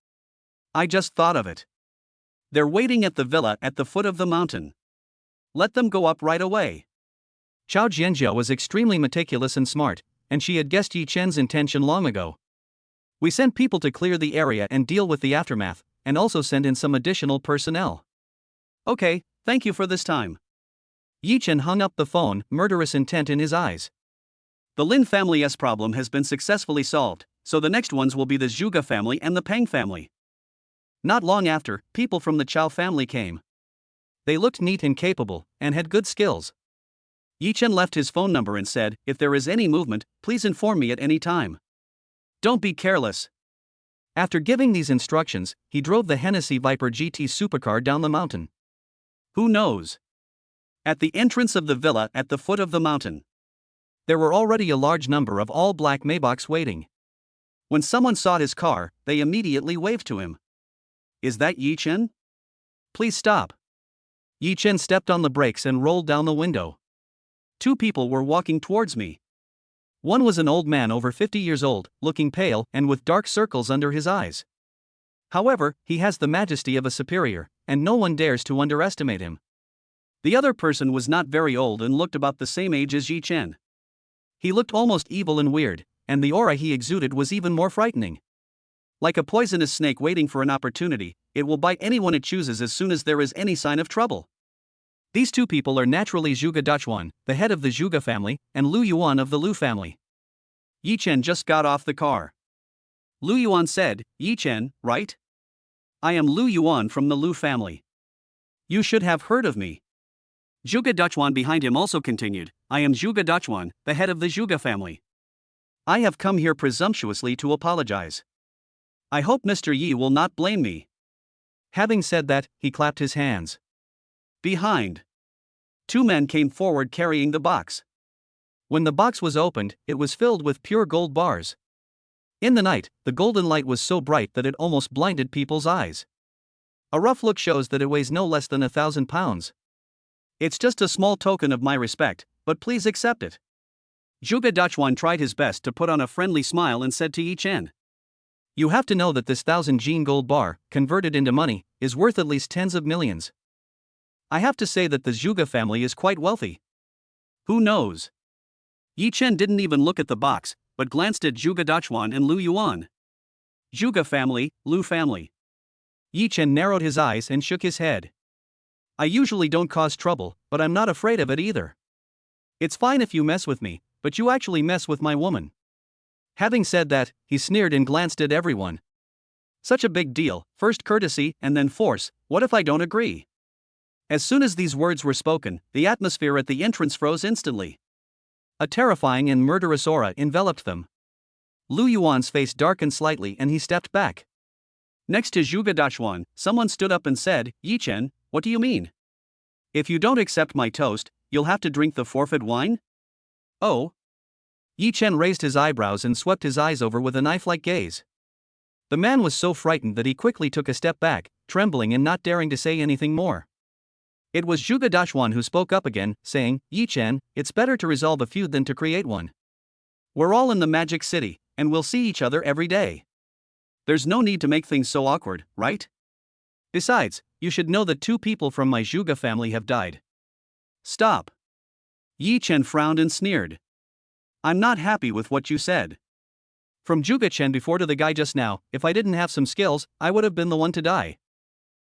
I just thought of it. They're waiting at the villa at the foot of the mountain. Let them go up right away. Chao Jianjia was extremely meticulous and smart, and she had guessed Yi Chen's intention long ago. We sent people to clear the area and deal with the aftermath, and also send in some additional personnel. Okay, thank you for this time. Yi Chen hung up the phone, murderous intent in his eyes. The Lin family's problem has been successfully solved, so the next ones will be the Zhuge family and the Peng family. Not long after, people from the Chao family came. They looked neat and capable, and had good skills. Yi Chen left his phone number and said, if there is any movement, please inform me at any time. Don't be careless. After giving these instructions, he drove the Hennessy Viper GT supercar down the mountain. Who knows? At the entrance of the villa at the foot of the mountain, there were already a large number of all-black Maybachs waiting. When someone saw his car, they immediately waved to him. Is that Yi Chen? Please stop. Yi Chen stepped on the brakes and rolled down the window. 2 people were walking towards me. One was an old man over 50 years old, looking pale and with dark circles under his eyes. However, he has the majesty of a superior, and no one dares to underestimate him. The other person was not very old and looked about the same age as Yi Chen. He looked almost evil and weird, and the aura he exuded was even more frightening. Like a poisonous snake waiting for an opportunity, it will bite anyone it chooses as soon as there is any sign of trouble. These 2 people are naturally Zhuge Dachuan, the head of the Zhuge family, and Lu Yuan of the Lu family. Yi Chen just got off the car. Lu Yuan said, Yi Chen, right? I am Lu Yuan from the Lu family. You should have heard of me. Zhuge Dachuan behind him also continued, I am Zhuge Dachuan, the head of the Zhuge family. I have come here presumptuously to apologize. I hope Mr. Yi will not blame me. Having said that, he clapped his hands. Behind, 2 men came forward carrying the box. When the box was opened, it was filled with pure gold bars. In the night, the golden light was so bright that it almost blinded people's eyes. A rough look shows that it weighs no less than 1,000 pounds. It's just a small token of my respect, but please accept it. Zhuge Dachuan tried his best to put on a friendly smile and said to Yi Chen, You have to know that this 1,000 Jin gold bar, converted into money, is worth at least tens of millions. I have to say that the Zhuge family is quite wealthy. Who knows? Yi Chen didn't even look at the box, but glanced at Zhuge Dachuan and Lu Yuan. Zhuge family, Lu family. Yi Chen narrowed his eyes and shook his head. I usually don't cause trouble, but I'm not afraid of it either. It's fine if you mess with me, but you actually mess with my woman. Having said that, he sneered and glanced at everyone. Such a big deal, first courtesy and then force, what if I don't agree? As soon as these words were spoken, the atmosphere at the entrance froze instantly. A terrifying and murderous aura enveloped them. Lu Yuan's face darkened slightly and he stepped back. Next to Zhuge Dachuan, someone stood up and said, Yi Chen, what do you mean? If you don't accept my toast, you'll have to drink the forfeit wine? Oh? Yi Chen raised his eyebrows and swept his eyes over with a knife-like gaze. The man was so frightened that he quickly took a step back, trembling and not daring to say anything more. It was Zhuge Dachuan who spoke up again, saying, Yi Chen, it's better to resolve a feud than to create one. We're all in the Magic City, and we'll see each other every day. There's no need to make things so awkward, right? Besides, you should know that 2 people from my Zhuge family have died. Stop. Yi Chen frowned and sneered. I'm not happy with what you said. From Zhuge Chen before to the guy just now, if I didn't have some skills, I would have been the one to die.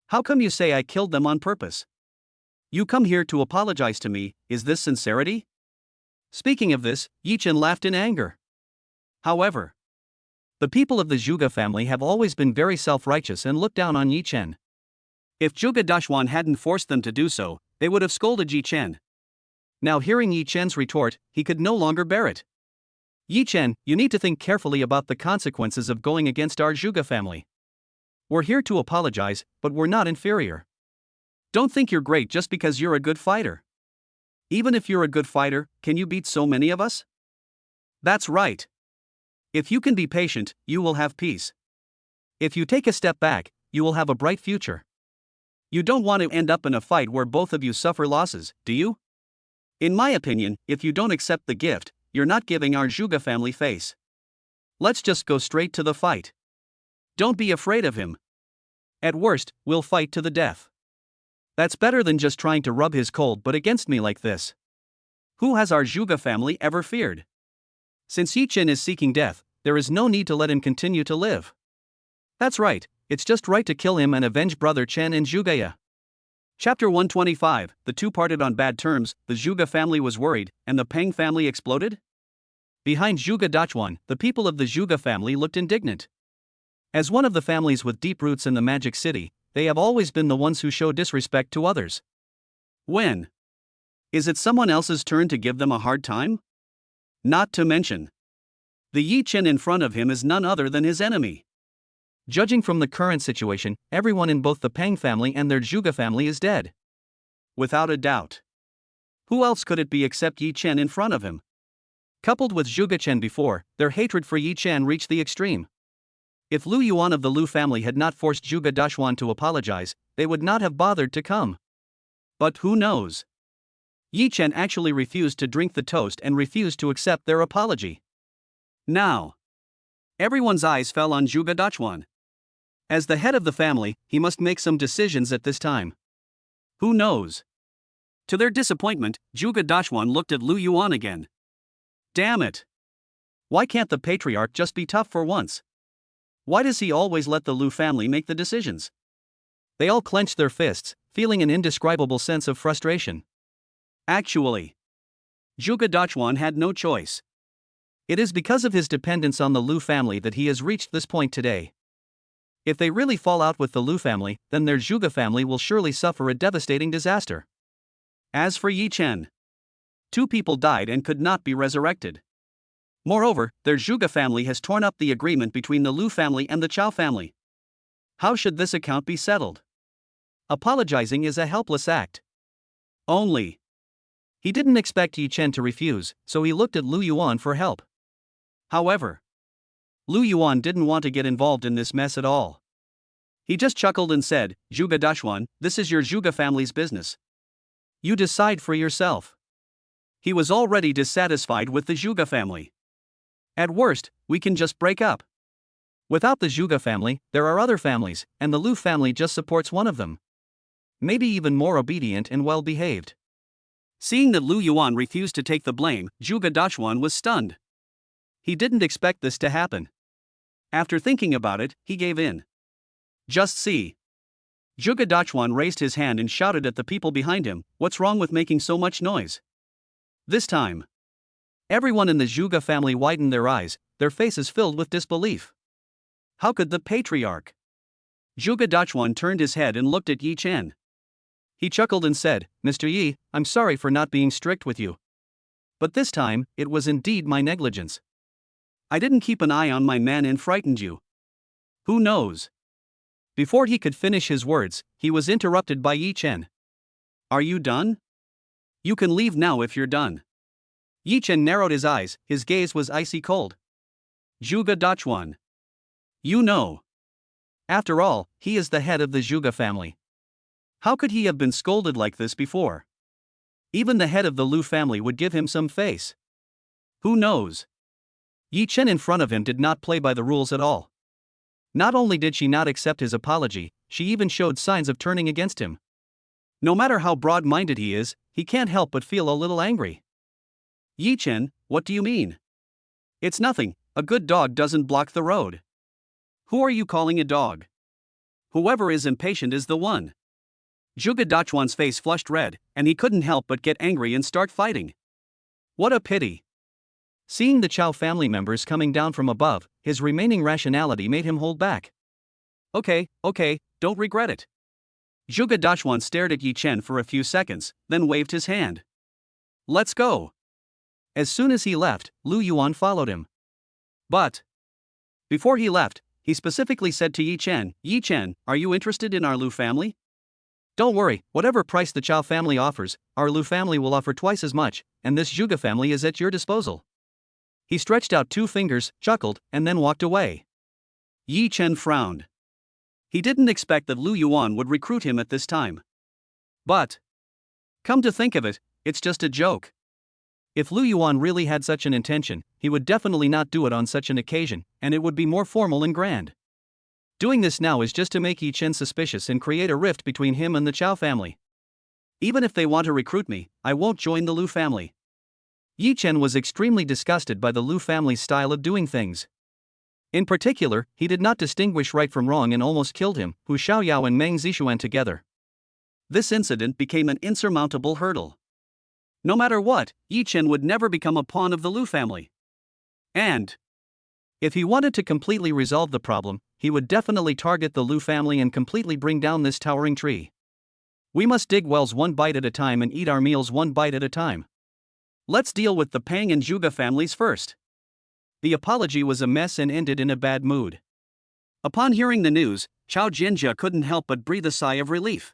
How come you say I killed them on purpose? You come here to apologize to me, is this sincerity? Speaking of this, Yi Chen laughed in anger. However, the people of the Zhuge family have always been very self-righteous and looked down on Yi Chen. If Zhuge Dachuan hadn't forced them to do so, they would have scolded Yi Chen. Now hearing Yi Chen's retort, he could no longer bear it. Yi Chen, you need to think carefully about the consequences of going against our Zhuge family. We're here to apologize, but we're not inferior. Don't think you're great just because you're a good fighter. Even if you're a good fighter, can you beat so many of us? That's right. If you can be patient, you will have peace. If you take a step back, you will have a bright future. You don't want to end up in a fight where both of you suffer losses, do you? In my opinion, if you don't accept the gift, you're not giving our Zhuge family face. Let's just go straight to the fight. Don't be afraid of him. At worst, we'll fight to the death. That's better than just trying to rub his cold butt against me like this. Who has our Zhuge family ever feared? Since Yi Chen is seeking death, there is no need to let him continue to live. That's right, it's just right to kill him and avenge brother Chen and Zhuge. Chapter 125, the 2 parted on bad terms, the Zhuge family was worried, and the Peng family exploded? Behind Zhuge Dachuan, the people of the Zhuge family looked indignant. As one of the families with deep roots in the Magic City, they have always been the ones who show disrespect to others. When? Is it someone else's turn to give them a hard time? Not to mention, the Yi Chen in front of him is none other than his enemy. Judging from the current situation, everyone in both the Peng family and their Zhuge family is dead. Without a doubt. Who else could it be except Yi Chen in front of him? Coupled with Zhuge Chen before, their hatred for Yi Chen reached the extreme. If Lu Yuan of the Lu family had not forced Zhuge Dachuan to apologize, they would not have bothered to come. But who knows? Yi Chen actually refused to drink the toast and refused to accept their apology. Now, everyone's eyes fell on Zhuge Dachuan. As the head of the family, he must make some decisions at this time. Who knows? To their disappointment, Zhuge Dachuan looked at Lu Yuan again. Damn it! Why can't the patriarch just be tough for once? Why does he always let the Lu family make the decisions? They all clenched their fists, feeling an indescribable sense of frustration. Actually, Zhuge Dachuan had no choice. It is because of his dependence on the Lu family that he has reached this point today. If they really fall out with the Lu family, then their Zhuge family will surely suffer a devastating disaster. As for Yi Chen, 2 people died and could not be resurrected. Moreover, their Zhuge family has torn up the agreement between the Lu family and the Chao family. How should this account be settled? Apologizing is a helpless act. Only. He didn't expect Yi Chen to refuse, so he looked at Lu Yuan for help. However, Lu Yuan didn't want to get involved in this mess at all. He just chuckled and said, Zhuge Dachuan, this is your Zhuge family's business. You decide for yourself. He was already dissatisfied with the Zhuge family. At worst, we can just break up. Without the Zhuge family, there are other families, and the Lu family just supports one of them. Maybe even more obedient and well-behaved. Seeing that Lu Yuan refused to take the blame, Zhuge Dachuan was stunned. He didn't expect this to happen. After thinking about it, he gave in. Just see. Zhuge Dachuan raised his hand and shouted at the people behind him, what's wrong with making so much noise? This time, everyone in the Zhuge family widened their eyes, their faces filled with disbelief. How could the patriarch? Zhuge Dachuan turned his head and looked at Yi Chen. He chuckled and said, Mr. Yi, I'm sorry for not being strict with you. But this time, it was indeed my negligence. I didn't keep an eye on my man and frightened you. Who knows? Before he could finish his words, he was interrupted by Yi Chen. Are you done? You can leave now if you're done. Yi Chen narrowed his eyes, his gaze was icy cold. Zhuge Dachuan. You know. After all, he is the head of the Zhuge family. How could he have been scolded like this before? Even the head of the Lu family would give him some face. Who knows? Yi Chen in front of him did not play by the rules at all. Not only did she not accept his apology, she even showed signs of turning against him. No matter how broad-minded he is, he can't help but feel a little angry. Yi Chen, what do you mean? It's nothing, a good dog doesn't block the road. Who are you calling a dog? Whoever is impatient is the one. Zhuge Dachuan's face flushed red, and he couldn't help but get angry and start fighting. What a pity. Seeing the Chao family members coming down from above, his remaining rationality made him hold back. Okay, don't regret it. Zhuge Dachuan stared at Yi Chen for a few seconds, then waved his hand. Let's go. As soon as he left, Lu Yuan followed him. But before he left, he specifically said to Yi Chen, are you interested in our Lu family? Don't worry, whatever price the Chao family offers, our Lu family will offer twice as much, and this Zhuge family is at your disposal. He stretched out 2 fingers, chuckled, and then walked away. Yi Chen frowned. He didn't expect that Lu Yuan would recruit him at this time. But come to think of it, it's just a joke. If Lu Yuan really had such an intention, he would definitely not do it on such an occasion, and it would be more formal and grand. Doing this now is just to make Yi Chen suspicious and create a rift between him and the Chao family. Even if they want to recruit me, I won't join the Lu family. Yi Chen was extremely disgusted by the Lu family's style of doing things. In particular, he did not distinguish right from wrong and almost killed him, Hu Xiaoyao and Meng Zixuan together. This incident became an insurmountable hurdle. No matter what, Yi Chen would never become a pawn of the Lu family. And if he wanted to completely resolve the problem, he would definitely target the Lu family and completely bring down this towering tree. We must dig wells one bite at a time and eat our meals one bite at a time. Let's deal with the Pang and Zhuge families first. The apology was a mess and ended in a bad mood. Upon hearing the news, Chao Jianjia couldn't help but breathe a sigh of relief.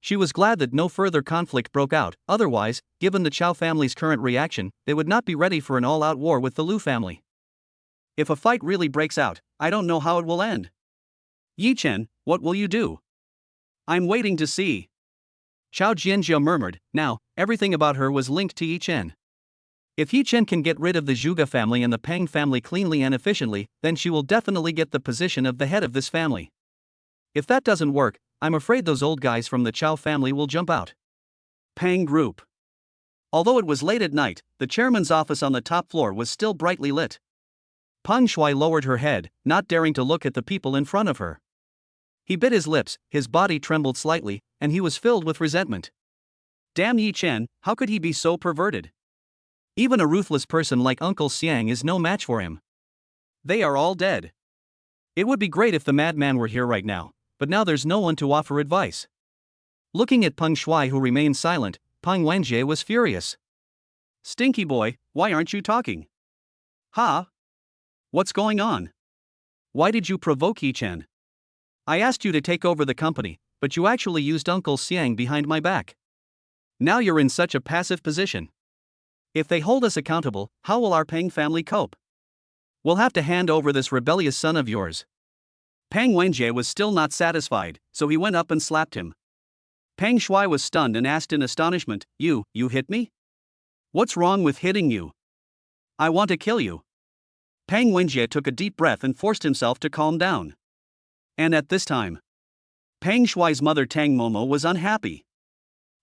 She was glad that no further conflict broke out, otherwise, given the Chao family's current reaction, they would not be ready for an all-out war with the Lu family. If a fight really breaks out, I don't know how it will end. Yi Chen, what will you do? I'm waiting to see. Chao Jianjia murmured. Now, everything about her was linked to Yi Chen. If Yi Chen can get rid of the Zhuge family and the Pang family cleanly and efficiently, then she will definitely get the position of the head of this family. If that doesn't work, I'm afraid those old guys from the Chao family will jump out. Pang Group. Although it was late at night, the chairman's office on the top floor was still brightly lit. Peng Shuai lowered her head, not daring to look at the people in front of her. He bit his lips, his body trembled slightly, and he was filled with resentment. Damn Yi Chen, how could he be so perverted? Even a ruthless person like Uncle Xiang is no match for him. They are all dead. It would be great if the madman were here right now, but now there's no one to offer advice. Looking at Peng Shuai, who remained silent, Peng Wenjie was furious. Stinky boy, why aren't you talking? Huh? What's going on? Why did you provoke Yi Chen? I asked you to take over the company, but you actually used Uncle Xiang behind my back. Now you're in such a passive position. If they hold us accountable, how will our Peng family cope? We'll have to hand over this rebellious son of yours. Peng Wenjie was still not satisfied, so he went up and slapped him. Peng Shuai was stunned and asked in astonishment, You hit me? What's wrong with hitting you? I want to kill you. Peng Wenjie took a deep breath and forced himself to calm down. And at this time, Peng Shuai's mother Tang Momo was unhappy.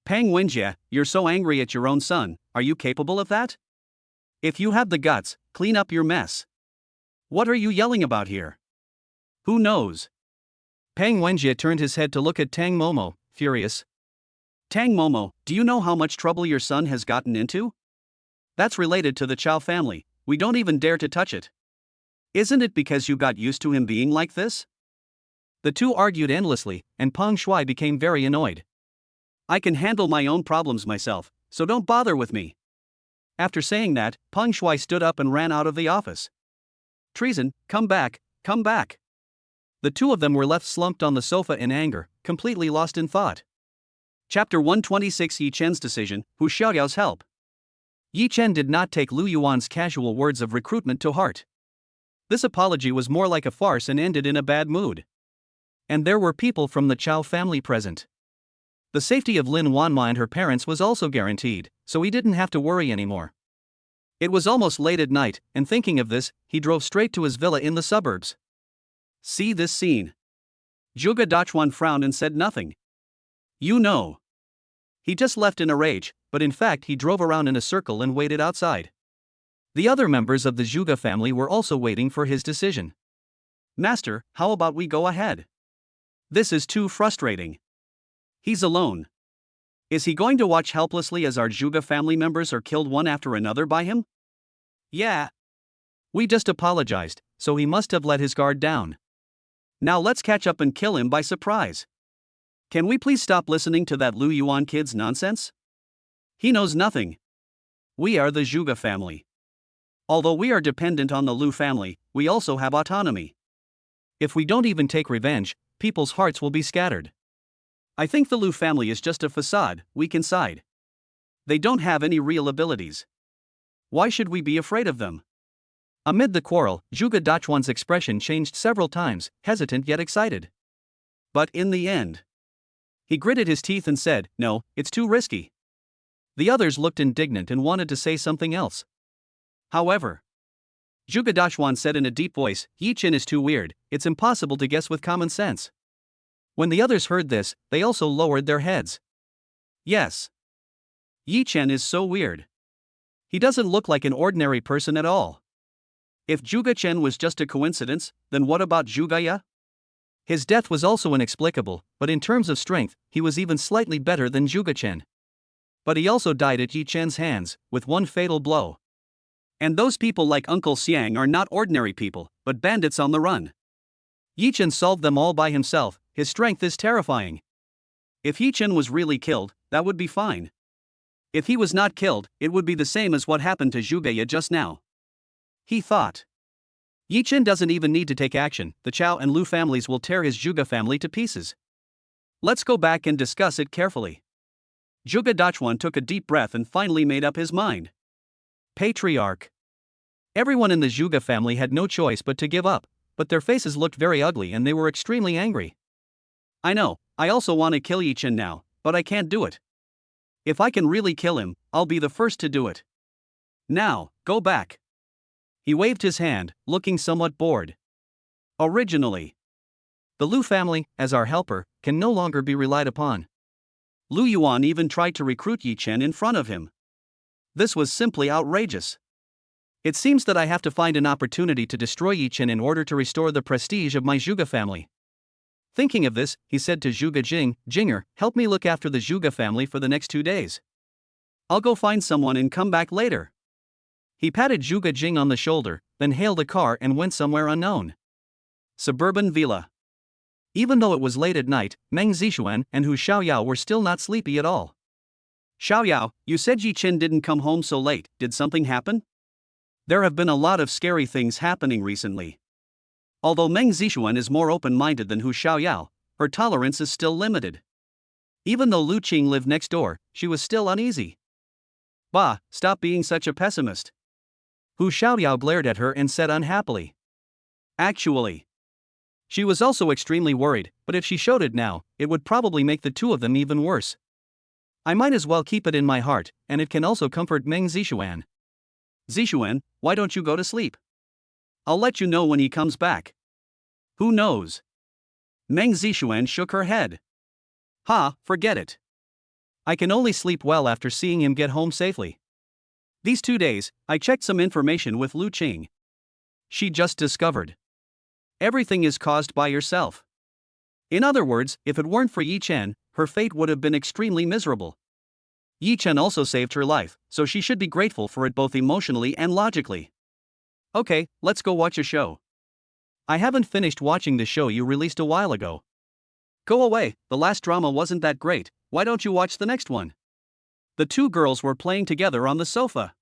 Peng Wenjie, you're so angry at your own son, are you capable of that? If you have the guts, clean up your mess. What are you yelling about here? Who knows? Peng Wenjie turned his head to look at Tang Momo, furious. Tang Momo, do you know how much trouble your son has gotten into? That's related to the Chao family, we don't even dare to touch it. Isn't it because you got used to him being like this? The two argued endlessly, and Peng Shuai became very annoyed. I can handle my own problems myself, so don't bother with me. After saying that, Peng Shuai stood up and ran out of the office. treason, come back, come back. The two of them were left slumped on the sofa in anger, completely lost in thought. Chapter 126 Yi Chen's decision, Hu Xiaoyao's help. Yi Chen did not take Lu Yuan's casual words of recruitment to heart. This apology was more like a farce and ended in a bad mood. And there were people from the Chao family present. The safety of Lin Wanma and her parents was also guaranteed, so he didn't have to worry anymore. It was almost late at night, and thinking of this, he drove straight to his villa in the suburbs. See this scene. Zhuge Dachuan frowned and said nothing. You know. He just left in a rage, but in fact he drove around in a circle and waited outside. The other members of the Zhuge family were also waiting for his decision. Master, how about we go ahead? This is too frustrating. He's alone. Is he going to watch helplessly as our Zhuge family members are killed one after another by him? Yeah. We just apologized, so he must have let his guard down. Now let's catch up and kill him by surprise. Can we please stop listening to that Lu Yuan kid's nonsense? He knows nothing. We are the Zhuge family. Although we are dependent on the Lu family, we also have autonomy. If we don't even take revenge, people's hearts will be scattered. I think the Lu family is just a facade, weak inside. They don't have any real abilities. Why should we be afraid of them? Amid the quarrel, Zhuge Dachuan's expression changed several times, hesitant yet excited. But in the end, he gritted his teeth and said, "No, it's too risky." The others looked indignant and wanted to say something else. However, Zhuge Dachuan said in a deep voice, "Yi Chen is too weird, it's impossible to guess with common sense." When the others heard this, they also lowered their heads. Yes. Yi Chen is so weird. He doesn't look like an ordinary person at all. If Zhuge Chen was just a coincidence, then what about Zhuge Ya? His death was also inexplicable, but in terms of strength, he was even slightly better than Zhuge Chen. But he also died at Yi Chen's hands, with one fatal blow. And those people like Uncle Xiang are not ordinary people, but bandits on the run. Yi Chen solved them all by himself, his strength is terrifying. If Yi Chen was really killed, that would be fine. If he was not killed, it would be the same as what happened to Zhuge Ya just now. He thought. Yi Chen doesn't even need to take action, the Chao and Lu families will tear his Zhuge family to pieces. Let's go back and discuss it carefully. Zhuge Dachuan took a deep breath and finally made up his mind. Patriarch. Everyone in the Zhuge family had no choice but to give up, but their faces looked very ugly and they were extremely angry. I know, I also want to kill Yi Chen now, but I can't do it. If I can really kill him, I'll be the first to do it. Now, go back. He waved his hand, looking somewhat bored. Originally, the Lu family, as our helper, can no longer be relied upon. Lu Yuan even tried to recruit Yi Chen in front of him. This was simply outrageous. It seems that I have to find an opportunity to destroy Yi Chen in order to restore the prestige of my Zhuge family. Thinking of this, he said to Zhuge Jing, "Jinger, help me look after the Zhuge family for the next 2 days. I'll go find someone and come back later." He patted Zhuge Jing on the shoulder, then hailed a car and went somewhere unknown. Suburban Villa. Even though it was late at night, Meng Zixuan and Hu Xiaoyao were still not sleepy at all. Xiaoyao, you said Yi Chen didn't come home so late, did something happen? There have been a lot of scary things happening recently. Although Meng Zixuan is more open-minded than Hu Xiaoyao, her tolerance is still limited. Even though Lu Qing lived next door, she was still uneasy. Bah, stop being such a pessimist. Hu Xiaoyao glared at her and said unhappily. Actually, she was also extremely worried, but if she showed it now, it would probably make the two of them even worse. I might as well keep it in my heart, and it can also comfort Meng Zixuan. Zixuan, why don't you go to sleep? I'll let you know when he comes back. Who knows? Meng Zixuan shook her head. Ha, forget it. I can only sleep well after seeing him get home safely. These 2 days, I checked some information with Lu Qing. She just discovered. Everything is caused by yourself. In other words, if it weren't for Yi Chen, her fate would have been extremely miserable. Yi Chen also saved her life, so she should be grateful for it both emotionally and logically. Okay, let's go watch a show. I haven't finished watching the show you released a while ago. Go away, the last drama wasn't that great, why don't you watch the next one? The two girls were playing together on the sofa.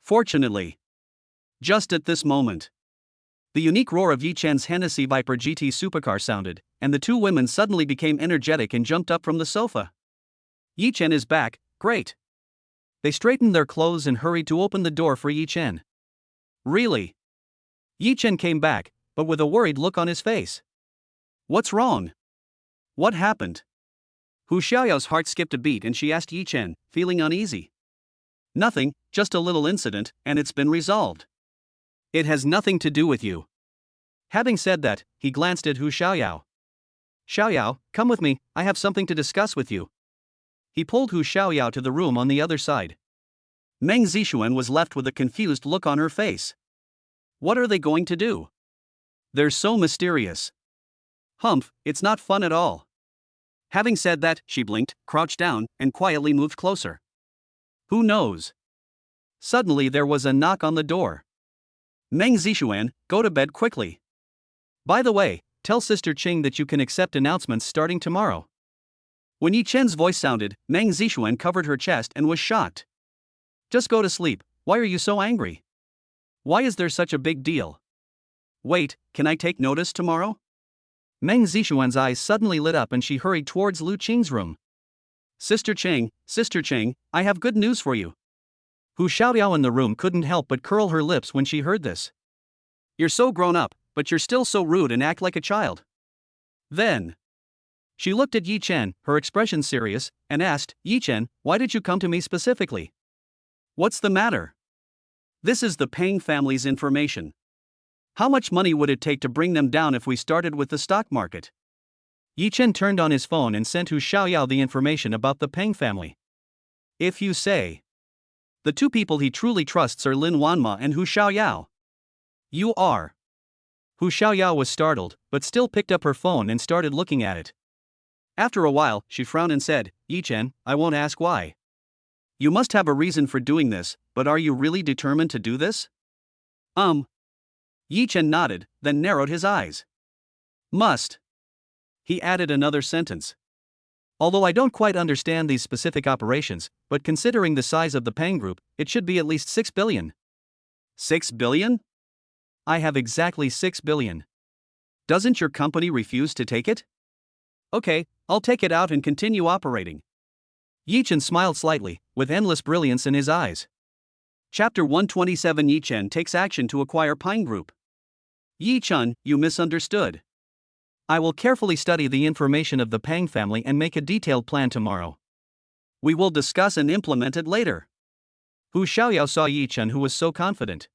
Fortunately, just at this moment, The unique roar of Yi Chen's Hennessy Viper GT supercar sounded, and the two women suddenly became energetic and jumped up from the sofa. Yi Chen is back, great. They straightened their clothes and hurried to open the door for Yi Chen. Really? Yi Chen came back, but with a worried look on his face. What's wrong? What happened? Hu Xiaoyao's heart skipped a beat and she asked Yi Chen, feeling uneasy. Nothing, just a little incident, and it's been resolved. It has nothing to do with you. Having said that, he glanced at Hu Xiaoyao. Xiaoyao, come with me, I have something to discuss with you. He pulled Hu Xiaoyao to the room on the other side. Meng Zixuan was left with a confused look on her face. What are they going to do? They're so mysterious. Humph, it's not fun at all. Having said that, she blinked, crouched down, and quietly moved closer. Who knows? Suddenly there was a knock on the door. Meng Zixuan, go to bed quickly. By the way, tell Sister Qing that you can accept announcements starting tomorrow. When Yi Chen's voice sounded, Meng Zixuan covered her chest and was shocked. Just go to sleep, why are you so angry? Why is there such a big deal? Wait, can I take notice tomorrow? Meng Zixuan's eyes suddenly lit up and she hurried towards Lu Qing's room. Sister Qing, I have good news for you. Hu Xiaoyao in the room couldn't help but curl her lips when she heard this. You're so grown up, but you're still so rude and act like a child. Then she looked at Yi Chen, her expression serious, and asked, Yi Chen, why did you come to me specifically? What's the matter? This is the Peng family's information. How much money would it take to bring them down if we started with the stock market? Yi Chen turned on his phone and sent Hu Xiaoyao the information about the Peng family. If you say. The two people he truly trusts are Lin Wanma and Hu Xiaoyao. You are. Hu Xiaoyao was startled, but still picked up her phone and started looking at it. After a while, she frowned and said, Yi Chen, I won't ask why. You must have a reason for doing this, but are you really determined to do this? Yi Chen nodded, then narrowed his eyes. Must. He added another sentence. Although I don't quite understand these specific operations, but considering the size of the Peng Group, it should be at least 6 billion. 6 billion? I have exactly 6 billion. Doesn't your company refuse to take it? Okay, I'll take it out and continue operating. Yi Chen smiled slightly, with endless brilliance in his eyes. Chapter 127 Yi Chen takes action to acquire Peng Group. Yi Chen, you misunderstood. I will carefully study the information of the Peng family and make a detailed plan tomorrow. We will discuss and implement it later. Hu Xiaoyao saw Yi Chen, who was so confident.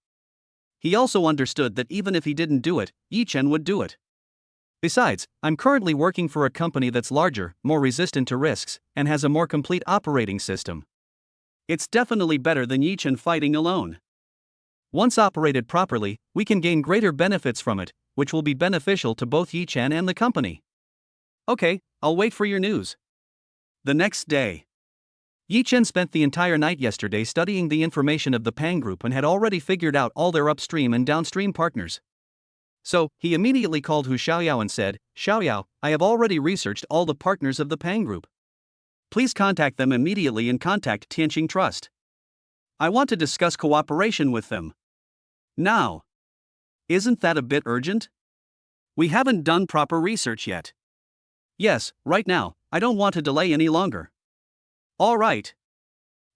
He also understood that even if he didn't do it, Yi Chen would do it. Besides, I'm currently working for a company that's larger, more resistant to risks, and has a more complete operating system. It's definitely better than Yi Chen fighting alone. Once operated properly, we can gain greater benefits from it, which will be beneficial to both Yi Chen and the company. Okay, I'll wait for your news. The next day. Yi Chen spent the entire night yesterday studying the information of the Peng Group and had already figured out all their upstream and downstream partners. So, he immediately called Hu Xiaoyao and said, Xiaoyao, I have already researched all the partners of the Peng Group. Please contact them immediately and contact Tianqing Trust. I want to discuss cooperation with them. Now. Isn't that a bit urgent? We haven't done proper research yet. Yes, right now, I don't want to delay any longer. All right.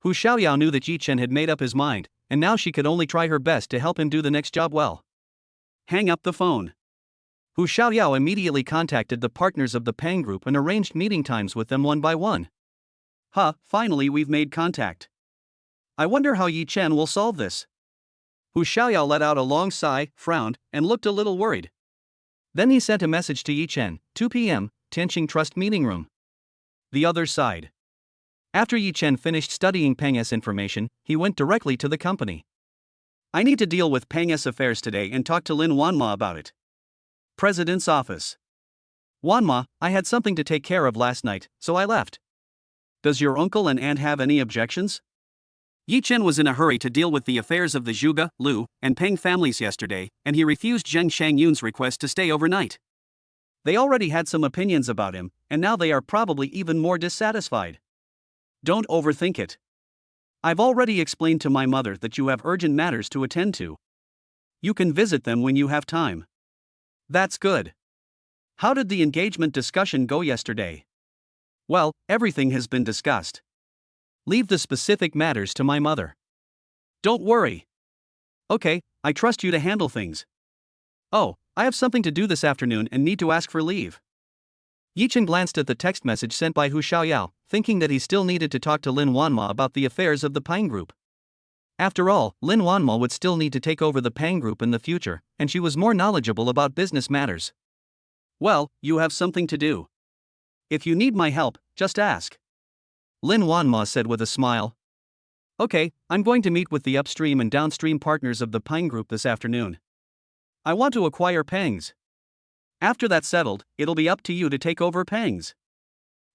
Hu Xiaoyao knew that Yi Chen had made up his mind, and now she could only try her best to help him do the next job well. Hang up the phone. Hu Xiaoyao immediately contacted the partners of the Peng Group and arranged meeting times with them one by one. Finally we've made contact. I wonder how Yi Chen will solve this. Hu Xiaoyao let out a long sigh, frowned, and looked a little worried. Then he sent a message to Yi Chen, 2 p.m., Tianqing Trust meeting room. The other side. After Yi Chen finished studying Peng S information, he went directly to the company. I need to deal with Peng S affairs today and talk to Lin Wanma about it. President's office. Wanma, I had something to take care of last night, so I left. Does your uncle and aunt have any objections? Yi Chen was in a hurry to deal with the affairs of the Zhuge, Lu, and Peng families yesterday, and he refused Zheng Shangyun's request to stay overnight. They already had some opinions about him, and now they are probably even more dissatisfied. Don't overthink it. I've already explained to my mother that you have urgent matters to attend to. You can visit them when you have time. That's good. How did the engagement discussion go yesterday? Well, everything has been discussed. Leave the specific matters to my mother. Don't worry. Okay, I trust you to handle things. Oh, I have something to do this afternoon and need to ask for leave. Yichen glanced at the text message sent by Hu Xiaoyao, thinking that he still needed to talk to Lin Wanma about the affairs of the Pine Group. After all, Lin Wanma would still need to take over the Pang Group in the future, and she was more knowledgeable about business matters. Well, you have something to do. If you need my help, just ask. Lin Wanma said with a smile. Okay, I'm going to meet with the upstream and downstream partners of the Pine Group this afternoon. I want to acquire Pangs. After that's settled, it'll be up to you to take over Pangs.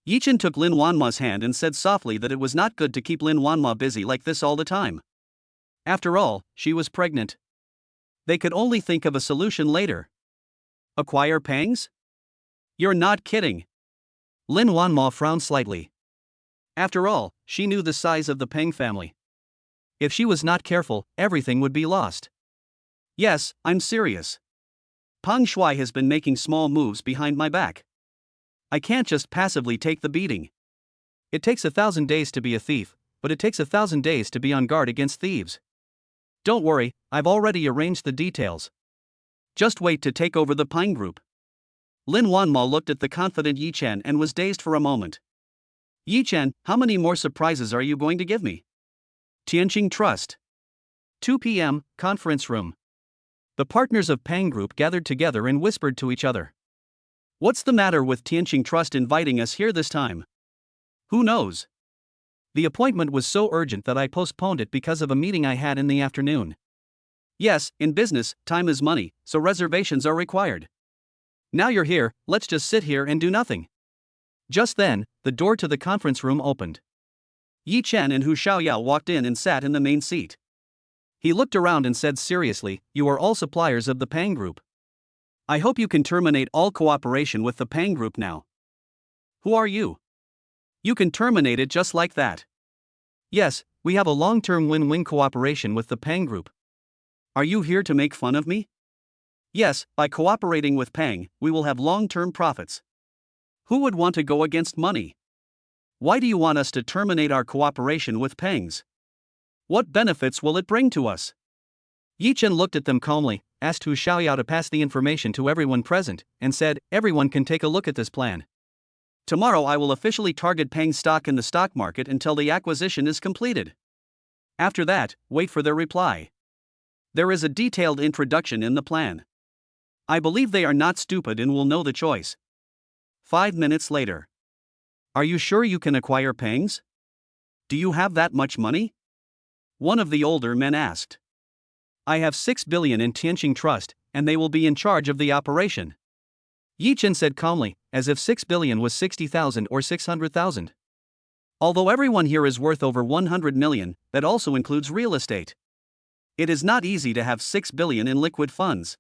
Yichen took Lin Wanma's hand and said softly that it was not good to keep Lin Wanma busy like this all the time. After all, she was pregnant. They could only think of a solution later. Acquire Pangs? You're not kidding. Lin Wanma frowned slightly. After all, she knew the size of the Peng family. If she was not careful, everything would be lost. Yes, I'm serious. Peng Shuai has been making small moves behind my back. I can't just passively take the beating. It takes 1,000 days to be a thief, but it takes 1,000 days to be on guard against thieves. Don't worry, I've already arranged the details. Just wait to take over the Pine Group. Lin Wanma looked at the confident Yichen and was dazed for a moment. Yichen, how many more surprises are you going to give me? Tianqing Trust. 2 p.m., conference room. The partners of Pang Group gathered together and whispered to each other. What's the matter with Tianqing Trust inviting us here this time? Who knows? The appointment was so urgent that I postponed it because of a meeting I had in the afternoon. Yes, in business, time is money, so reservations are required. Now you're here, let's just sit here and do nothing. Just then, the door to the conference room opened. Yichen and Hu Xiaoyao walked in and sat in the main seat. He looked around and said seriously, "You are all suppliers of the Pang Group. I hope you can terminate all cooperation with the Pang Group now." Who are you? You can terminate it just like that. Yes, we have a long-term win-win cooperation with the Pang Group. Are you here to make fun of me? Yes, by cooperating with Pang, we will have long-term profits. Who would want to go against money? Why do you want us to terminate our cooperation with Pangs? What benefits will it bring to us? Yichen looked at them calmly, asked Hu Xiaoyao to pass the information to everyone present, and said, "Everyone can take a look at this plan. Tomorrow I will officially target Pang stock in the stock market until the acquisition is completed. After that, wait for their reply. There is a detailed introduction in the plan. I believe they are not stupid and will know the choice." 5 minutes later. Are you sure you can acquire Pangs? Do you have that much money? One of the older men asked. I have 6 billion in Tianqing Trust, and they will be in charge of the operation. Yichen said calmly, as if 6 billion was 60,000 or 600,000. Although everyone here is worth over 100 million, that also includes real estate. It is not easy to have 6 billion in liquid funds.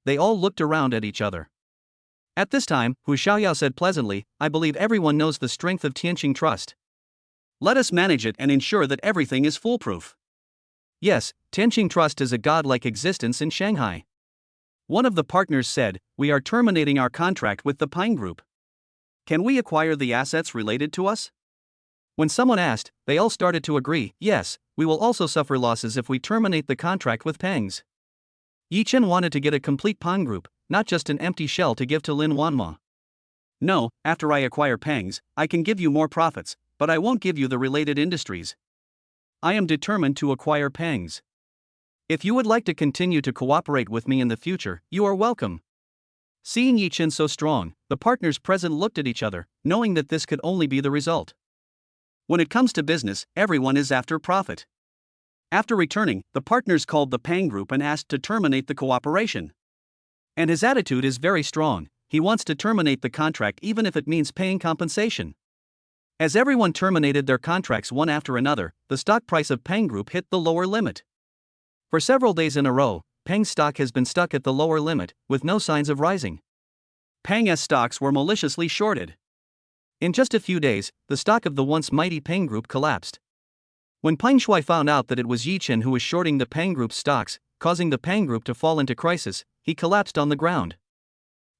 They all looked around at each other. At this time, Hu Xiaoyao said pleasantly, "I believe everyone knows the strength of Tianqing Trust. Let us manage it and ensure that everything is foolproof." Yes, Tianqing Trust is a godlike existence in Shanghai. One of the partners said, "We are terminating our contract with the Pine Group. Can we acquire the assets related to us?" When someone asked, they all started to agree, "Yes, we will also suffer losses if we terminate the contract with Pangs." Yichen wanted to get a complete Pang Group, not just an empty shell to give to Lin Wanma. No, after I acquire Pangs, I can give you more profits, but I won't give you the related industries. I am determined to acquire Pangs. If you would like to continue to cooperate with me in the future, you are welcome. Seeing Yichen so strong, the partners present looked at each other, knowing that this could only be the result. When it comes to business, everyone is after profit. After returning, the partners called the Pang Group and asked to terminate the cooperation. And his attitude is very strong. He wants to terminate the contract even if it means paying compensation. As everyone terminated their contracts one after another, the stock price of Pang Group hit the lower limit. For several days in a row, Pang's stock has been stuck at the lower limit, with no signs of rising. Pang's stocks were maliciously shorted. In just a few days, the stock of the once mighty Pang Group collapsed. When Peng Shuai found out that it was Yichen who was shorting the Pang Group's stocks, causing the Pang Group to fall into crisis. He collapsed on the ground.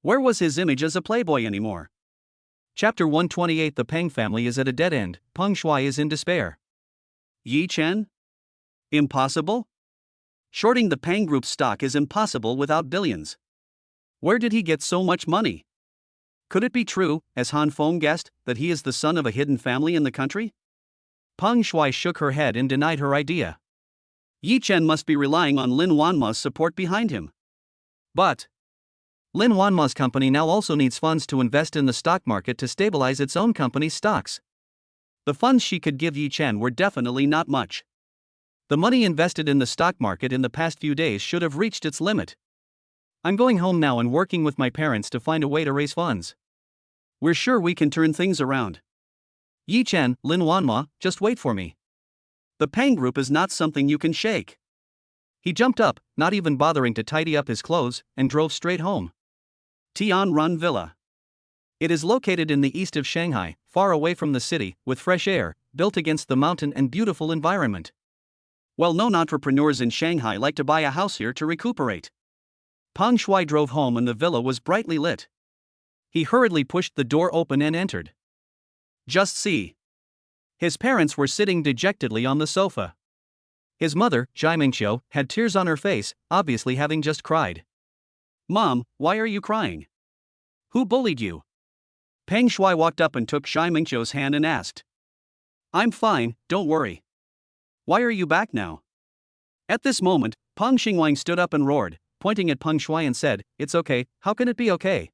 Where was his image as a playboy anymore? Chapter 128. The Pang family is at a dead end. Peng Shuai is in despair. Yi Chen? Impossible? Shorting the Pang Group stock is impossible without billions. Where did he get so much money? Could it be true, as Han Feng guessed, that he is the son of a hidden family in the country? Peng Shuai shook her head and denied her idea. Yi Chen must be relying on Lin Wanma's support behind him. But Lin Wanma's company now also needs funds to invest in the stock market to stabilize its own company's stocks. The funds she could give Yi Chen were definitely not much. The money invested in the stock market in the past few days should have reached its limit. I'm going home now and working with my parents to find a way to raise funds. We're sure we can turn things around. Yi Chen, Lin Wanma, just wait for me. The Pang Group is not something you can shake. He jumped up, not even bothering to tidy up his clothes, and drove straight home. Tian Run Villa. It is located in the east of Shanghai, far away from the city, with fresh air, built against the mountain and beautiful environment. Well-known entrepreneurs in Shanghai like to buy a house here to recuperate. Peng Shuai drove home and the villa was brightly lit. He hurriedly pushed the door open and entered. Just see. His parents were sitting dejectedly on the sofa. His mother, Zhai Mingqiu, had tears on her face, obviously having just cried. Mom, why are you crying? Who bullied you? Peng Shuai walked up and took Zhai Mingqiu's hand and asked. I'm fine, don't worry. Why are you back now? At this moment, Peng Xingwang stood up and roared, pointing at Peng Shuai and said, It's okay, how can it be okay?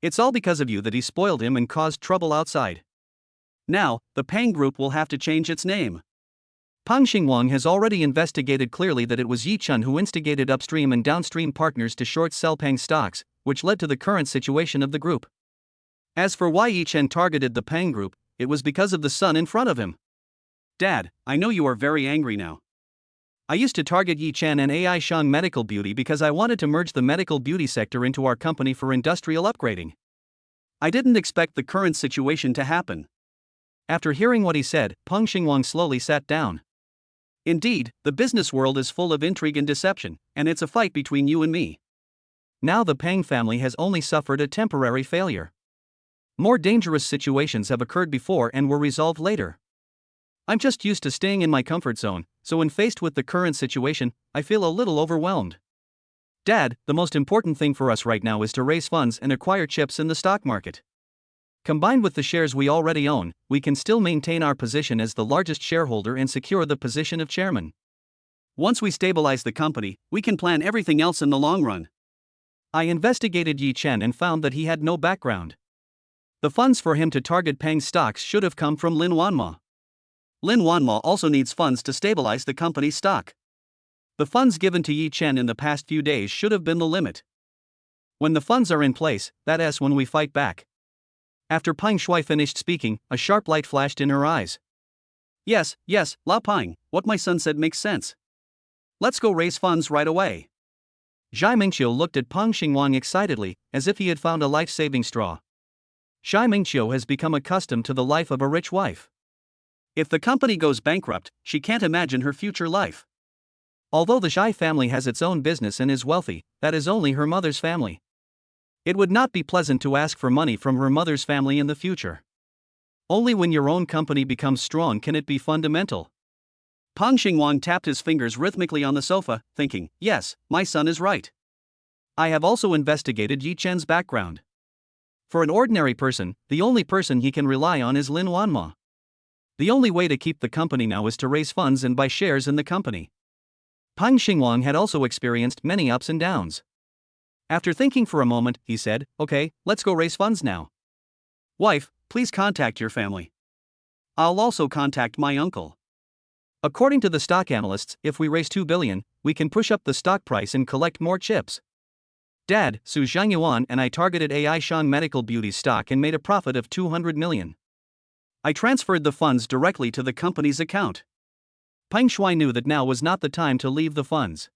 It's all because of you that he spoiled him and caused trouble outside. Now, the Pang Group will have to change its name. Peng Xingwang has already investigated clearly that it was Yi Chen who instigated upstream and downstream partners to short sell Pang stocks, which led to the current situation of the group. As for why Yi Chen targeted the Pang Group, it was because of the son in front of him. Dad, I know you are very angry now. I used to target Yi Chen and AI Shang Medical Beauty because I wanted to merge the medical beauty sector into our company for industrial upgrading. I didn't expect the current situation to happen. After hearing what he said, Peng Xingwang slowly sat down. Indeed, the business world is full of intrigue and deception, and it's a fight between you and me. Now the Pang family has only suffered a temporary failure. More dangerous situations have occurred before and were resolved later. I'm just used to staying in my comfort zone, so when faced with the current situation, I feel a little overwhelmed. Dad, the most important thing for us right now is to raise funds and acquire chips in the stock market. Combined with the shares we already own, we can still maintain our position as the largest shareholder and secure the position of chairman. Once we stabilize the company, we can plan everything else in the long run. I investigated Yi Chen and found that he had no background. The funds for him to target Pang's stocks should have come from Lin Wanma. Lin Wanma also needs funds to stabilize the company's stock. The funds given to Yi Chen in the past few days should have been the limit. When the funds are in place, that is when we fight back. After Peng Shuai finished speaking, a sharp light flashed in her eyes. Yes, La Peng, what my son said makes sense. Let's go raise funds right away. Zhai Mingqiu looked at Peng Xingwang excitedly, as if he had found a life-saving straw. Zhai Mingqiu has become accustomed to the life of a rich wife. If the company goes bankrupt, she can't imagine her future life. Although the Zhai family has its own business and is wealthy, that is only her mother's family. It would not be pleasant to ask for money from her mother's family in the future. Only when your own company becomes strong can it be fundamental. Peng Xingwang tapped his fingers rhythmically on the sofa, thinking, yes, my son is right. I have also investigated Yi Chen's background. For an ordinary person, the only person he can rely on is Lin Wanma. The only way to keep the company now is to raise funds and buy shares in the company. Peng Xingwang had also experienced many ups and downs. After thinking for a moment, he said, Okay, let's go raise funds now. Wife, please contact your family. I'll also contact my uncle. According to the stock analysts, if we raise 2 billion, we can push up the stock price and collect more chips. Dad, Su Zhangyuan and I targeted AI Shang Medical Beauty stock and made a profit of 200 million. I transferred the funds directly to the company's account. Peng Shuai knew that now was not the time to leave the funds.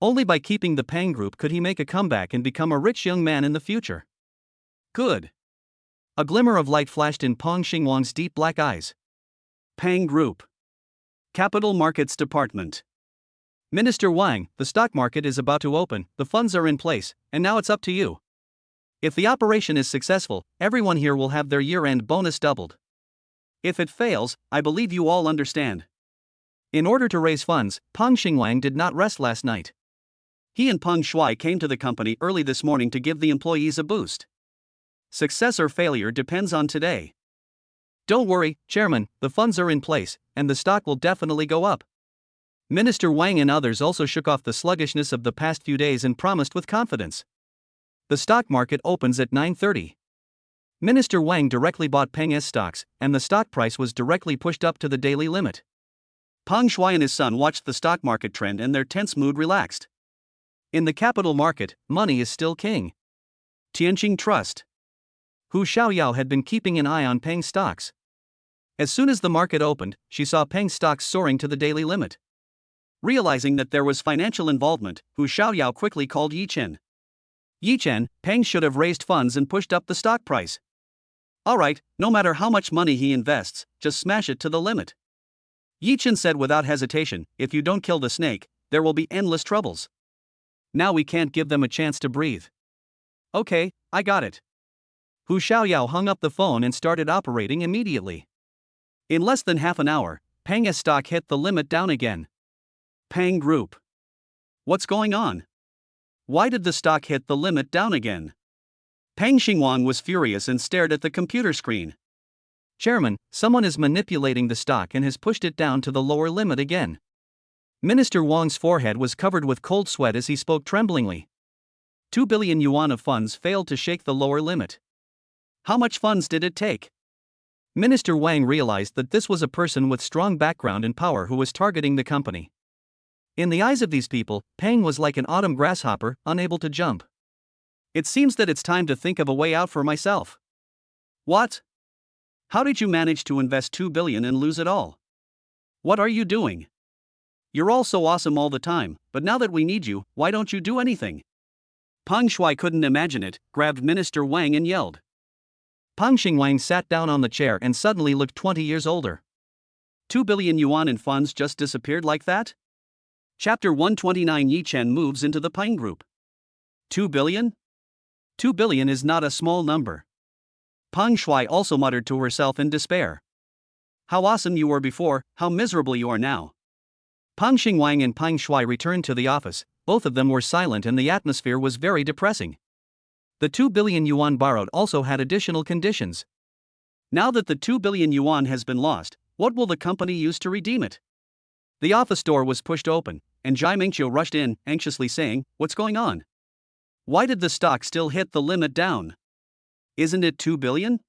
Only by keeping the Pang Group could he make a comeback and become a rich young man in the future. Good. A glimmer of light flashed in Peng Xingwang's deep black eyes. Pang Group. Capital Markets Department. Minister Wang, the stock market is about to open, the funds are in place, and now it's up to you. If the operation is successful, everyone here will have their year-end bonus doubled. If it fails, I believe you all understand. In order to raise funds, Peng Xingwang did not rest last night. He and Peng Shuai came to the company early this morning to give the employees a boost. Success or failure depends on today. Don't worry, Chairman, the funds are in place, and the stock will definitely go up. Minister Wang and others also shook off the sluggishness of the past few days and promised with confidence. The stock market opens at 9:30. Minister Wang directly bought Peng's stocks, and the stock price was directly pushed up to the daily limit. Peng Shuai and his son watched the stock market trend and their tense mood relaxed. In the capital market, money is still king. Tianqing Trust. Hu Xiaoyao had been keeping an eye on Peng's stocks. As soon as the market opened, she saw Peng's stocks soaring to the daily limit. Realizing that there was financial involvement, Hu Xiaoyao quickly called Yi Chen. Yi Chen, Peng should have raised funds and pushed up the stock price. Alright, no matter how much money he invests, just smash it to the limit. Yi Chen said without hesitation, if you don't kill the snake, there will be endless troubles. Now we can't give them a chance to breathe. Okay, I got it. Hu Xiaoyao hung up the phone and started operating immediately. In less than half an hour, Peng's stock hit the limit down again. Peng Group. What's going on? Why did the stock hit the limit down again? Peng Xingwang was furious and stared at the computer screen. Chairman, someone is manipulating the stock and has pushed it down to the lower limit again. Minister Wang's forehead was covered with cold sweat as he spoke tremblingly. 2 billion yuan of funds failed to shake the lower limit. How much funds did it take? Minister Wang realized that this was a person with strong background and power who was targeting the company. In the eyes of these people, Peng was like an autumn grasshopper, unable to jump. It seems that it's time to think of a way out for myself. What? How did you manage to invest 2 billion and lose it all? What are you doing? You're all so awesome all the time, but now that we need you, why don't you do anything? Peng Shuai couldn't imagine it, grabbed Minister Wang and yelled. Peng Xingwang sat down on the chair and suddenly looked 20 years older. 2 billion yuan in funds just disappeared like that? Chapter 129 Yi Chen moves into the Peng Group. 2 billion? 2 billion is not a small number. Peng Shuai also muttered to herself in despair. How awesome you were before, how miserable you are now. Peng Xingwang and Peng Shuai returned to the office, both of them were silent and the atmosphere was very depressing. The 2 billion yuan borrowed also had additional conditions. Now that the 2 billion yuan has been lost, what will the company use to redeem it? The office door was pushed open, and Zhai Mingqiu rushed in, anxiously saying, What's going on? Why did the stock still hit the limit down? Isn't it 2 billion?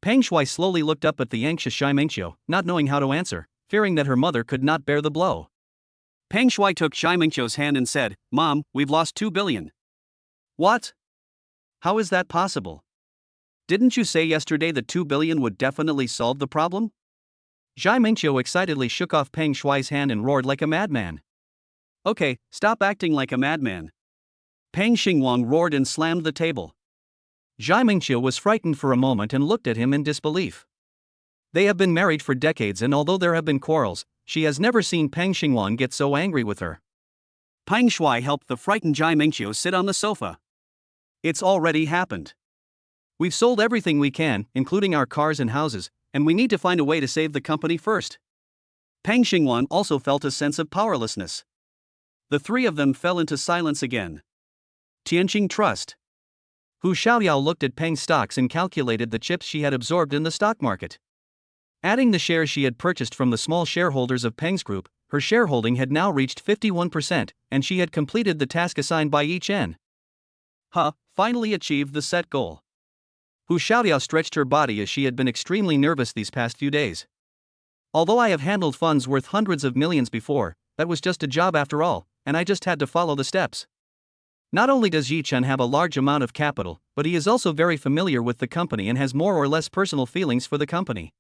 Peng Shuai slowly looked up at the anxious Zhai Mingqiu, not knowing how to answer, fearing that her mother could not bear the blow. Peng Shuai took Zhai Mingqiu's hand and said, Mom, we've lost 2 billion. What? How is that possible? Didn't you say yesterday that 2 billion would definitely solve the problem? Zhai Mingqiu excitedly shook off Peng Shuai's hand and roared like a madman. Okay, stop acting like a madman. Peng Xingwang roared and slammed the table. Zhai Mingqiu was frightened for a moment and looked at him in disbelief. They have been married for decades and although there have been quarrels, she has never seen Peng Xingwang get so angry with her. Peng Shuai helped the frightened Zhai Mingqiu sit on the sofa. It's already happened. We've sold everything we can, including our cars and houses, and we need to find a way to save the company first. Peng Xingwang also felt a sense of powerlessness. The three of them fell into silence again. Tianqing Trust. Hu Xiaoyao looked at Peng's stocks and calculated the chips she had absorbed in the stock market. Adding the shares she had purchased from the small shareholders of Peng's group, her shareholding had now reached 51%, and she had completed the task assigned by Yi Chen. Finally achieved the set goal. Hu Xiaoyao stretched her body as she had been extremely nervous these past few days. Although I have handled funds worth hundreds of millions before, that was just a job after all, and I just had to follow the steps. Not only does Yi Chen have a large amount of capital, but he is also very familiar with the company and has more or less personal feelings for the company.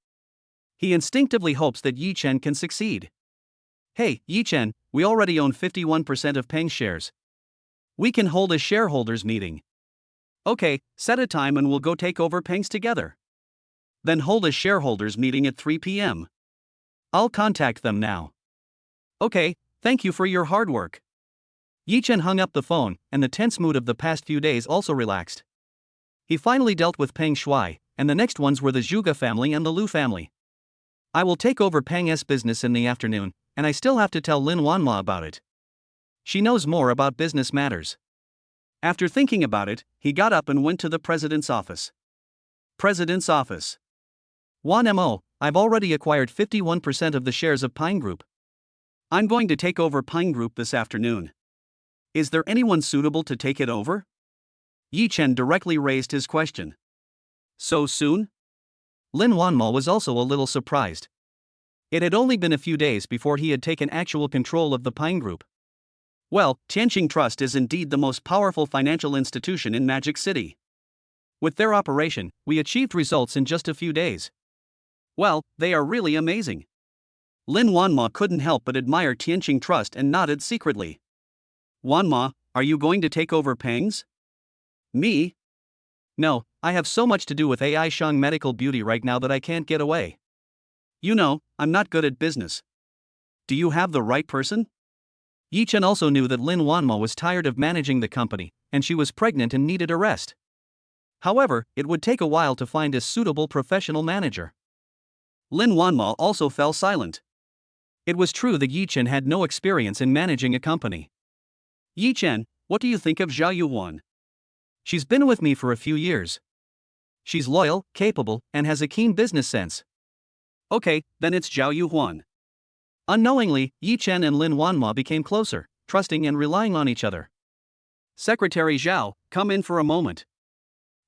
He instinctively hopes that Yi Chen can succeed. Hey, Yi Chen, we already own 51% of Peng's shares. We can hold a shareholders meeting. Okay, set a time and we'll go take over Peng's together. Then hold a shareholders meeting at 3 p.m. I'll contact them now. Okay, Thank you for your hard work. Yi Chen hung up the phone, and the tense mood of the past few days also relaxed. He finally dealt with Peng Shuai, and the next ones were the Zhuge family and the Lu family. I will take over Peng's business in the afternoon, and I still have to tell Lin Wanma about it. She knows more about business matters. After thinking about it, he got up and went to the president's office. President's office. Wan Mo, I've already acquired 51% of the shares of Pine Group. I'm going to take over Pine Group this afternoon. Is there anyone suitable to take it over? Yi Chen directly raised his question. So soon? Lin Wanmo was also a little surprised. It had only been a few days before he had taken actual control of the Pine Group. Well, Tianqing Trust is indeed the most powerful financial institution in Magic City. With their operation, we achieved results in just a few days. Well, they are really amazing. Lin Wanma couldn't help but admire Tianqing Trust and nodded secretly. Wanma, are you going to take over Peng's? Me? No, I have so much to do with AI Shang Medical Beauty right now that I can't get away. You know, I'm not good at business. Do you have the right person? Yi Chen also knew that Lin Wanma was tired of managing the company, and she was pregnant and needed a rest. However, it would take a while to find a suitable professional manager. Lin Wanma also fell silent. It was true that Yi Chen had no experience in managing a company. Yi Chen, what do you think of Zhao Yuan? She's been with me for a few years. She's loyal, capable, and has a keen business sense. Okay, then it's Zhao Yuan. Unknowingly, Yi Chen and Lin Wanma became closer, trusting and relying on each other. Secretary Zhao, come in for a moment.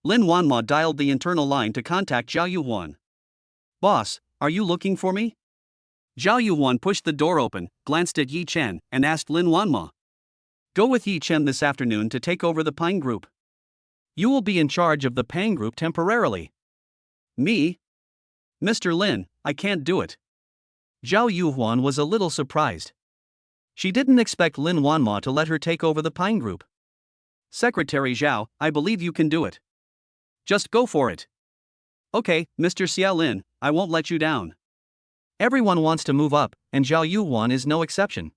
Lin Wanma dialed the internal line to contact Zhao Yuan. Boss, are you looking for me? Zhao Yuan pushed the door open, glanced at Yi Chen, and asked Lin Wanma. Go with Yi Chen this afternoon to take over the Pine Group. You will be in charge of the Pang Group temporarily. Me? Mr. Lin, I can't do it. Zhao Yuhuan was a little surprised. She didn't expect Lin Wanma to let her take over the Pine Group. Secretary Zhao, I believe you can do it. Just go for it. Okay, Mr. Xiaolin, I won't let you down. Everyone wants to move up, and Zhao Yuhuan is no exception.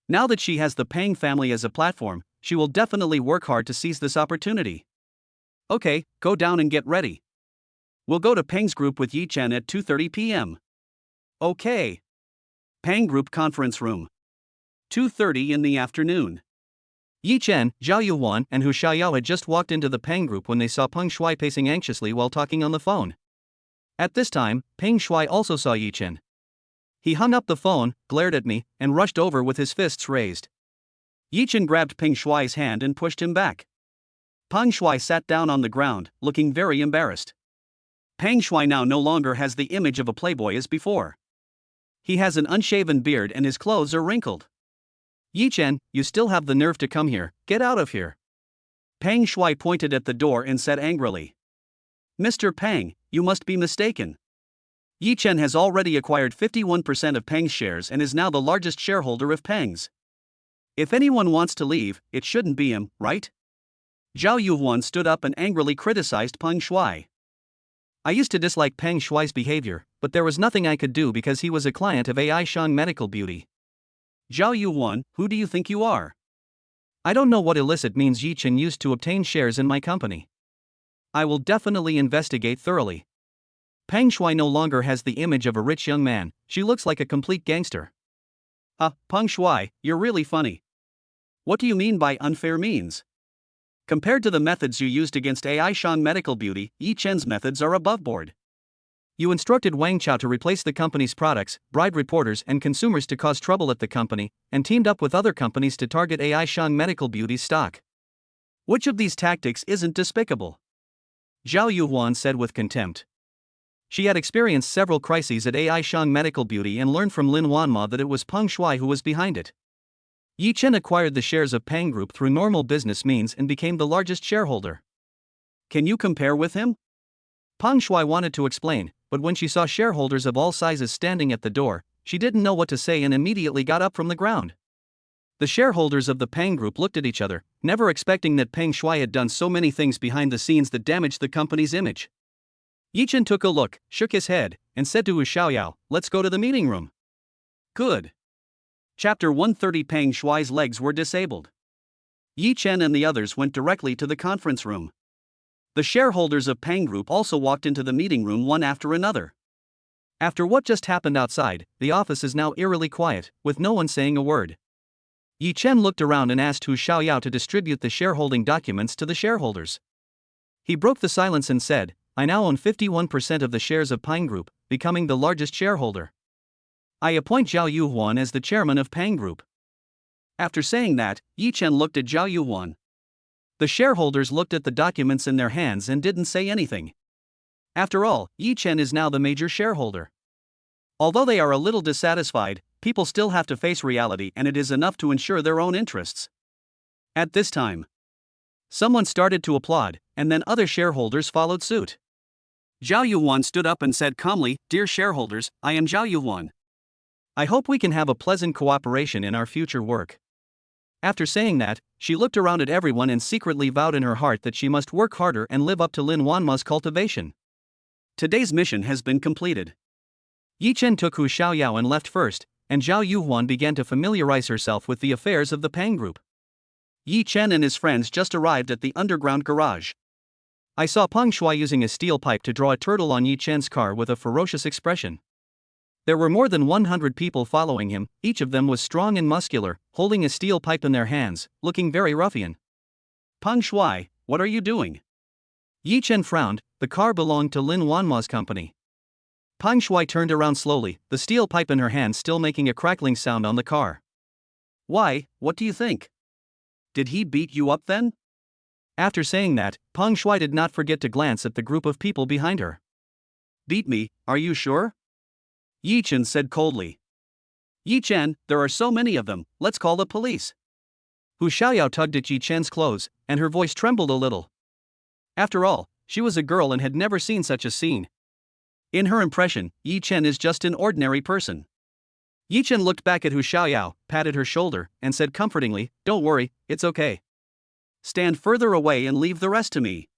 Now that she has the Pang family as a platform, she will definitely work hard to seize this opportunity. Okay, go down and get ready. We'll go to Peng's group with Yi Chen at 2:30 p.m. Okay. Peng Group Conference Room. 2:30 in the afternoon. Yi Chen, Zhao Yuan, and Hu Xiaoyao had just walked into the Peng Group when they saw Peng Shuai pacing anxiously while talking on the phone. At this time, Peng Shuai also saw Yi Chen. He hung up the phone, glared at me, and rushed over with his fists raised. Yi Chen grabbed Peng Shuai's hand and pushed him back. Peng Shuai sat down on the ground, looking very embarrassed. Peng Shuai now no longer has the image of a playboy as before. He has an unshaven beard and his clothes are wrinkled. Yi Chen, you still have the nerve to come here, get out of here. Peng Shuai pointed at the door and said angrily. Mr. Peng, you must be mistaken. Yi Chen has already acquired 51% of Peng's shares and is now the largest shareholder of Peng's. If anyone wants to leave, it shouldn't be him, right? Zhao Yuhuan stood up and angrily criticized Peng Shuai. I used to dislike Peng Shuai's behavior, but there was nothing I could do because he was a client of AI Shang Medical Beauty. Zhao Yuhuan, who do you think you are? I don't know what illicit means Yi Chen used to obtain shares in my company. I will definitely investigate thoroughly. Peng Shuai no longer has the image of a rich young man, she looks like a complete gangster. Peng Shuai, you're really funny. What do you mean by unfair means? Compared to the methods you used against AI Shang Medical Beauty, Yi Chen's methods are above board. You instructed Wang Chao to replace the company's products, bribed reporters and consumers to cause trouble at the company, and teamed up with other companies to target AI Shang Medical Beauty's stock. Which of these tactics isn't despicable? Zhao Yuhuan said with contempt. She had experienced several crises at AI Shang Medical Beauty and learned from Lin Wanma that it was Peng Shuai who was behind it. Yi Chen acquired the shares of Peng Group through normal business means and became the largest shareholder. Can you compare with him? Peng Shuai wanted to explain, but when she saw shareholders of all sizes standing at the door, she didn't know what to say and immediately got up from the ground. The shareholders of the Peng Group looked at each other, never expecting that Peng Shuai had done so many things behind the scenes that damaged the company's image. Yi Chen took a look, shook his head, and said to Hu Xiaoyao, "Let's go to the meeting room." Good. Chapter 130. Peng Shuai's legs were disabled. Yi Chen and the others went directly to the conference room. The shareholders of Peng Group also walked into the meeting room one after another. After what just happened outside, the office is now eerily quiet, with no one saying a word. Yi Chen looked around and asked Hu Xiaoyao to distribute the shareholding documents to the shareholders. He broke the silence and said, I now own 51% of the shares of Peng Group, becoming the largest shareholder. I appoint Zhao Yuhuan as the chairman of Peng Group. After saying that, Yi Chen looked at Zhao Yuhuan. The shareholders looked at the documents in their hands and didn't say anything. After all, Yi Chen is now the major shareholder. Although they are a little dissatisfied, people still have to face reality, and it is enough to ensure their own interests. At this time, someone started to applaud, and then other shareholders followed suit. Zhao Yuhuan stood up and said calmly, Dear shareholders, I am Zhao Yuhuan. I hope we can have a pleasant cooperation in our future work. After saying that, she looked around at everyone and secretly vowed in her heart that she must work harder and live up to Lin Wanma's cultivation. Today's mission has been completed. Yi Chen took Hu Xiaoyao and left first, and Zhao Yuhuan began to familiarize herself with the affairs of the Peng Group. Yi Chen and his friends just arrived at the underground garage. I saw Peng Shuai using a steel pipe to draw a turtle on Yi Chen's car with a ferocious expression. There were more than 100 people following him, each of them was strong and muscular, holding a steel pipe in their hands, looking very ruffian. Peng Shuai, what are you doing? Yi Chen frowned. The car belonged to Lin Wanma's company. Peng Shuai turned around slowly, the steel pipe in her hand still making a crackling sound on the car. Why, what do you think? Did he beat you up then? After saying that, Peng Shuai did not forget to glance at the group of people behind her. Beat me, are you sure? Yi Chen said coldly. Yi Chen, there are so many of them, let's call the police. Hu Xiaoyao tugged at Yi Chen's clothes, and her voice trembled a little. After all, she was a girl and had never seen such a scene. In her impression, Yi Chen is just an ordinary person. Yi Chen looked back at Hu Xiaoyao, patted her shoulder, and said comfortingly, Don't worry, it's okay. Stand further away and leave the rest to me.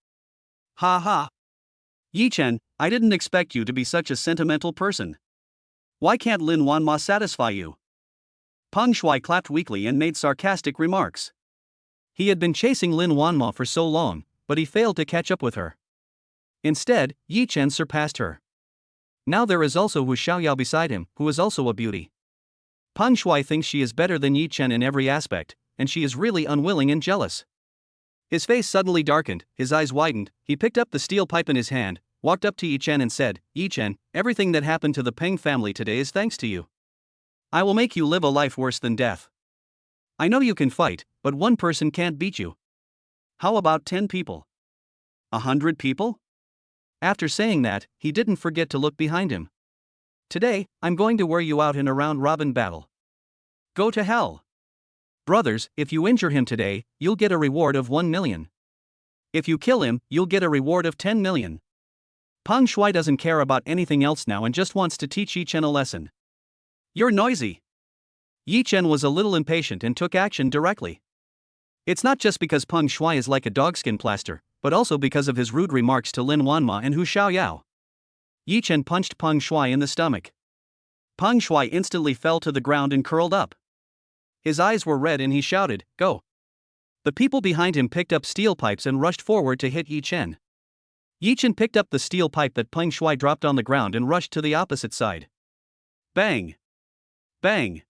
Ha ha. Yi Chen, I didn't expect you to be such a sentimental person. Why can't Lin Wanma satisfy you? Peng Shuai clapped weakly and made sarcastic remarks. He had been chasing Lin Wanma for so long, but he failed to catch up with her. Instead, Yi Chen surpassed her. Now there is also Hu Xiaoyao beside him, who is also a beauty. Peng Shuai thinks she is better than Yi Chen in every aspect, and she is really unwilling and jealous. His face suddenly darkened, his eyes widened, he picked up the steel pipe in his hand, walked up to Yi Chen and said, Yi Chen, everything that happened to the Peng family today is thanks to you. I will make you live a life worse than death. I know you can fight, but one person can't beat you. How about 10 people? 100 people? After saying that, he didn't forget to look behind him. Today, I'm going to wear you out in a round-robin battle. Go to hell. Brothers, if you injure him today, you'll get a reward of 1 million. If you kill him, you'll get a reward of 10 million. Peng Shuai doesn't care about anything else now and just wants to teach Yi Chen a lesson. You're noisy. Yi Chen was a little impatient and took action directly. It's not just because Peng Shuai is like a dogskin plaster, but also because of his rude remarks to Lin Wanma and Hu Xiaoyao. Yi Chen punched Peng Shuai in the stomach. Peng Shuai instantly fell to the ground and curled up. His eyes were red and he shouted, Go! The people behind him picked up steel pipes and rushed forward to hit Yi Chen. Yi Chen picked up the steel pipe that Peng Shuai dropped on the ground and rushed to the opposite side. Bang! Bang!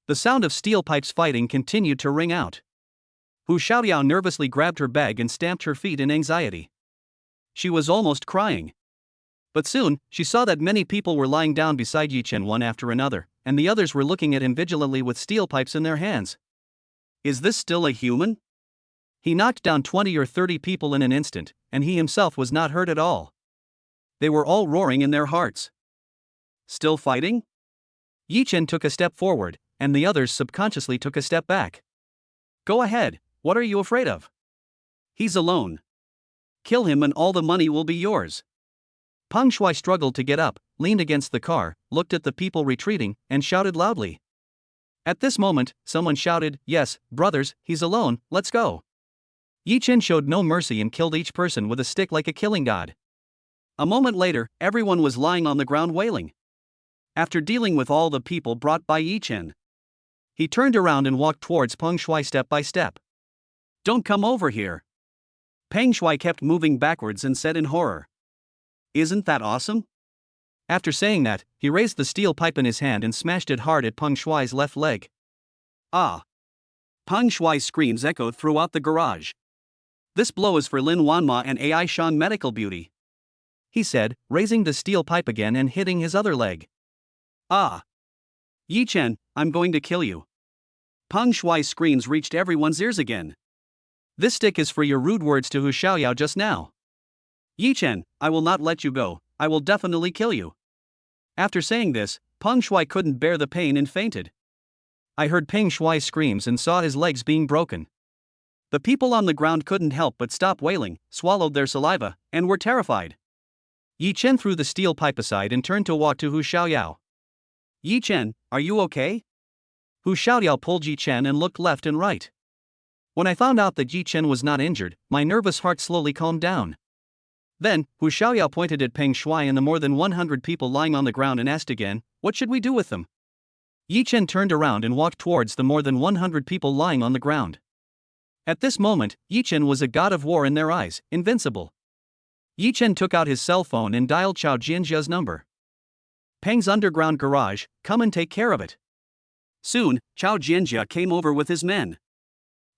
The sound of steel pipes fighting continued to ring out. Hu Xiaoyao nervously grabbed her bag and stamped her feet in anxiety. She was almost crying. But soon, she saw that many people were lying down beside Yi Chen one after another, and the others were looking at him vigilantly with steel pipes in their hands. Is this still a human? He knocked down 20 or 30 people in an instant, and he himself was not hurt at all. They were all roaring in their hearts. Still fighting? Yi Chen took a step forward, and the others subconsciously took a step back. Go ahead, what are you afraid of? He's alone. Kill him and all the money will be yours. Peng Shuai struggled to get up, leaned against the car, looked at the people retreating, and shouted loudly. At this moment, someone shouted, Yes, brothers, he's alone, let's go. Yi Chen showed no mercy and killed each person with a stick like a killing god. A moment later, everyone was lying on the ground wailing. After dealing with all the people brought by Yi Chen, He turned around and walked towards Peng Shuai step by step. Don't come over here. Peng Shuai kept moving backwards and said in horror. Isn't that awesome? After saying that, he raised the steel pipe in his hand and smashed it hard at Peng Shuai's left leg. Ah! Peng Shuai's screams echoed throughout the garage. This blow is for Lin Wanma and AI Shang Medical Beauty, he said, raising the steel pipe again and hitting his other leg. Ah! Yi Chen, I'm going to kill you. Peng Shuai's screams reached everyone's ears again. This stick is for your rude words to Hu Xiaoyao just now. Yi Chen, I will not let you go, I will definitely kill you. After saying this, Peng Shuai couldn't bear the pain and fainted. I heard Peng Shuai's screams and saw his legs being broken. The people on the ground couldn't help but stop wailing, swallowed their saliva, and were terrified. Yi Chen threw the steel pipe aside and turned to walk to Hu Xiaoyao. Yi Chen, are you okay? Hu Xiaoyao pulled Yi Chen and looked left and right. When I found out that Yi Chen was not injured, my nervous heart slowly calmed down. Then, Hu Xiaoyao pointed at Peng Shuai and the more than 100 people lying on the ground and asked again, what should we do with them? Yi Chen turned around and walked towards the more than 100 people lying on the ground. At this moment, Yi Chen was a god of war in their eyes, invincible. Yi Chen took out his cell phone and dialed Chao Jianjia's number. Peng's underground garage, come and take care of it. Soon, Chao Jianjia came over with his men.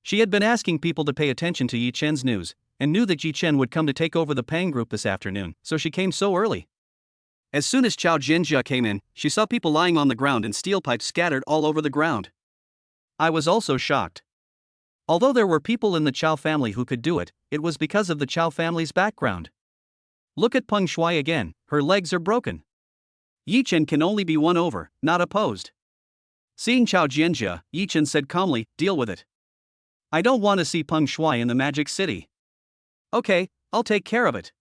She had been asking people to pay attention to Yi Chen's news, and knew that Yi Chen would come to take over the Peng group this afternoon, so she came so early. As soon as Chao Jianjia came in, she saw people lying on the ground and steel pipes scattered all over the ground. I was also shocked. Although there were people in the Chao family who could do it, it was because of the Chao family's background. Look at Peng Shuai again, her legs are broken. Yi Chen can only be won over, not opposed. Seeing Chao Jianjia, Yi Chen said calmly, deal with it. I don't want to see Peng Shuai in the Magic City. Okay, I'll take care of it.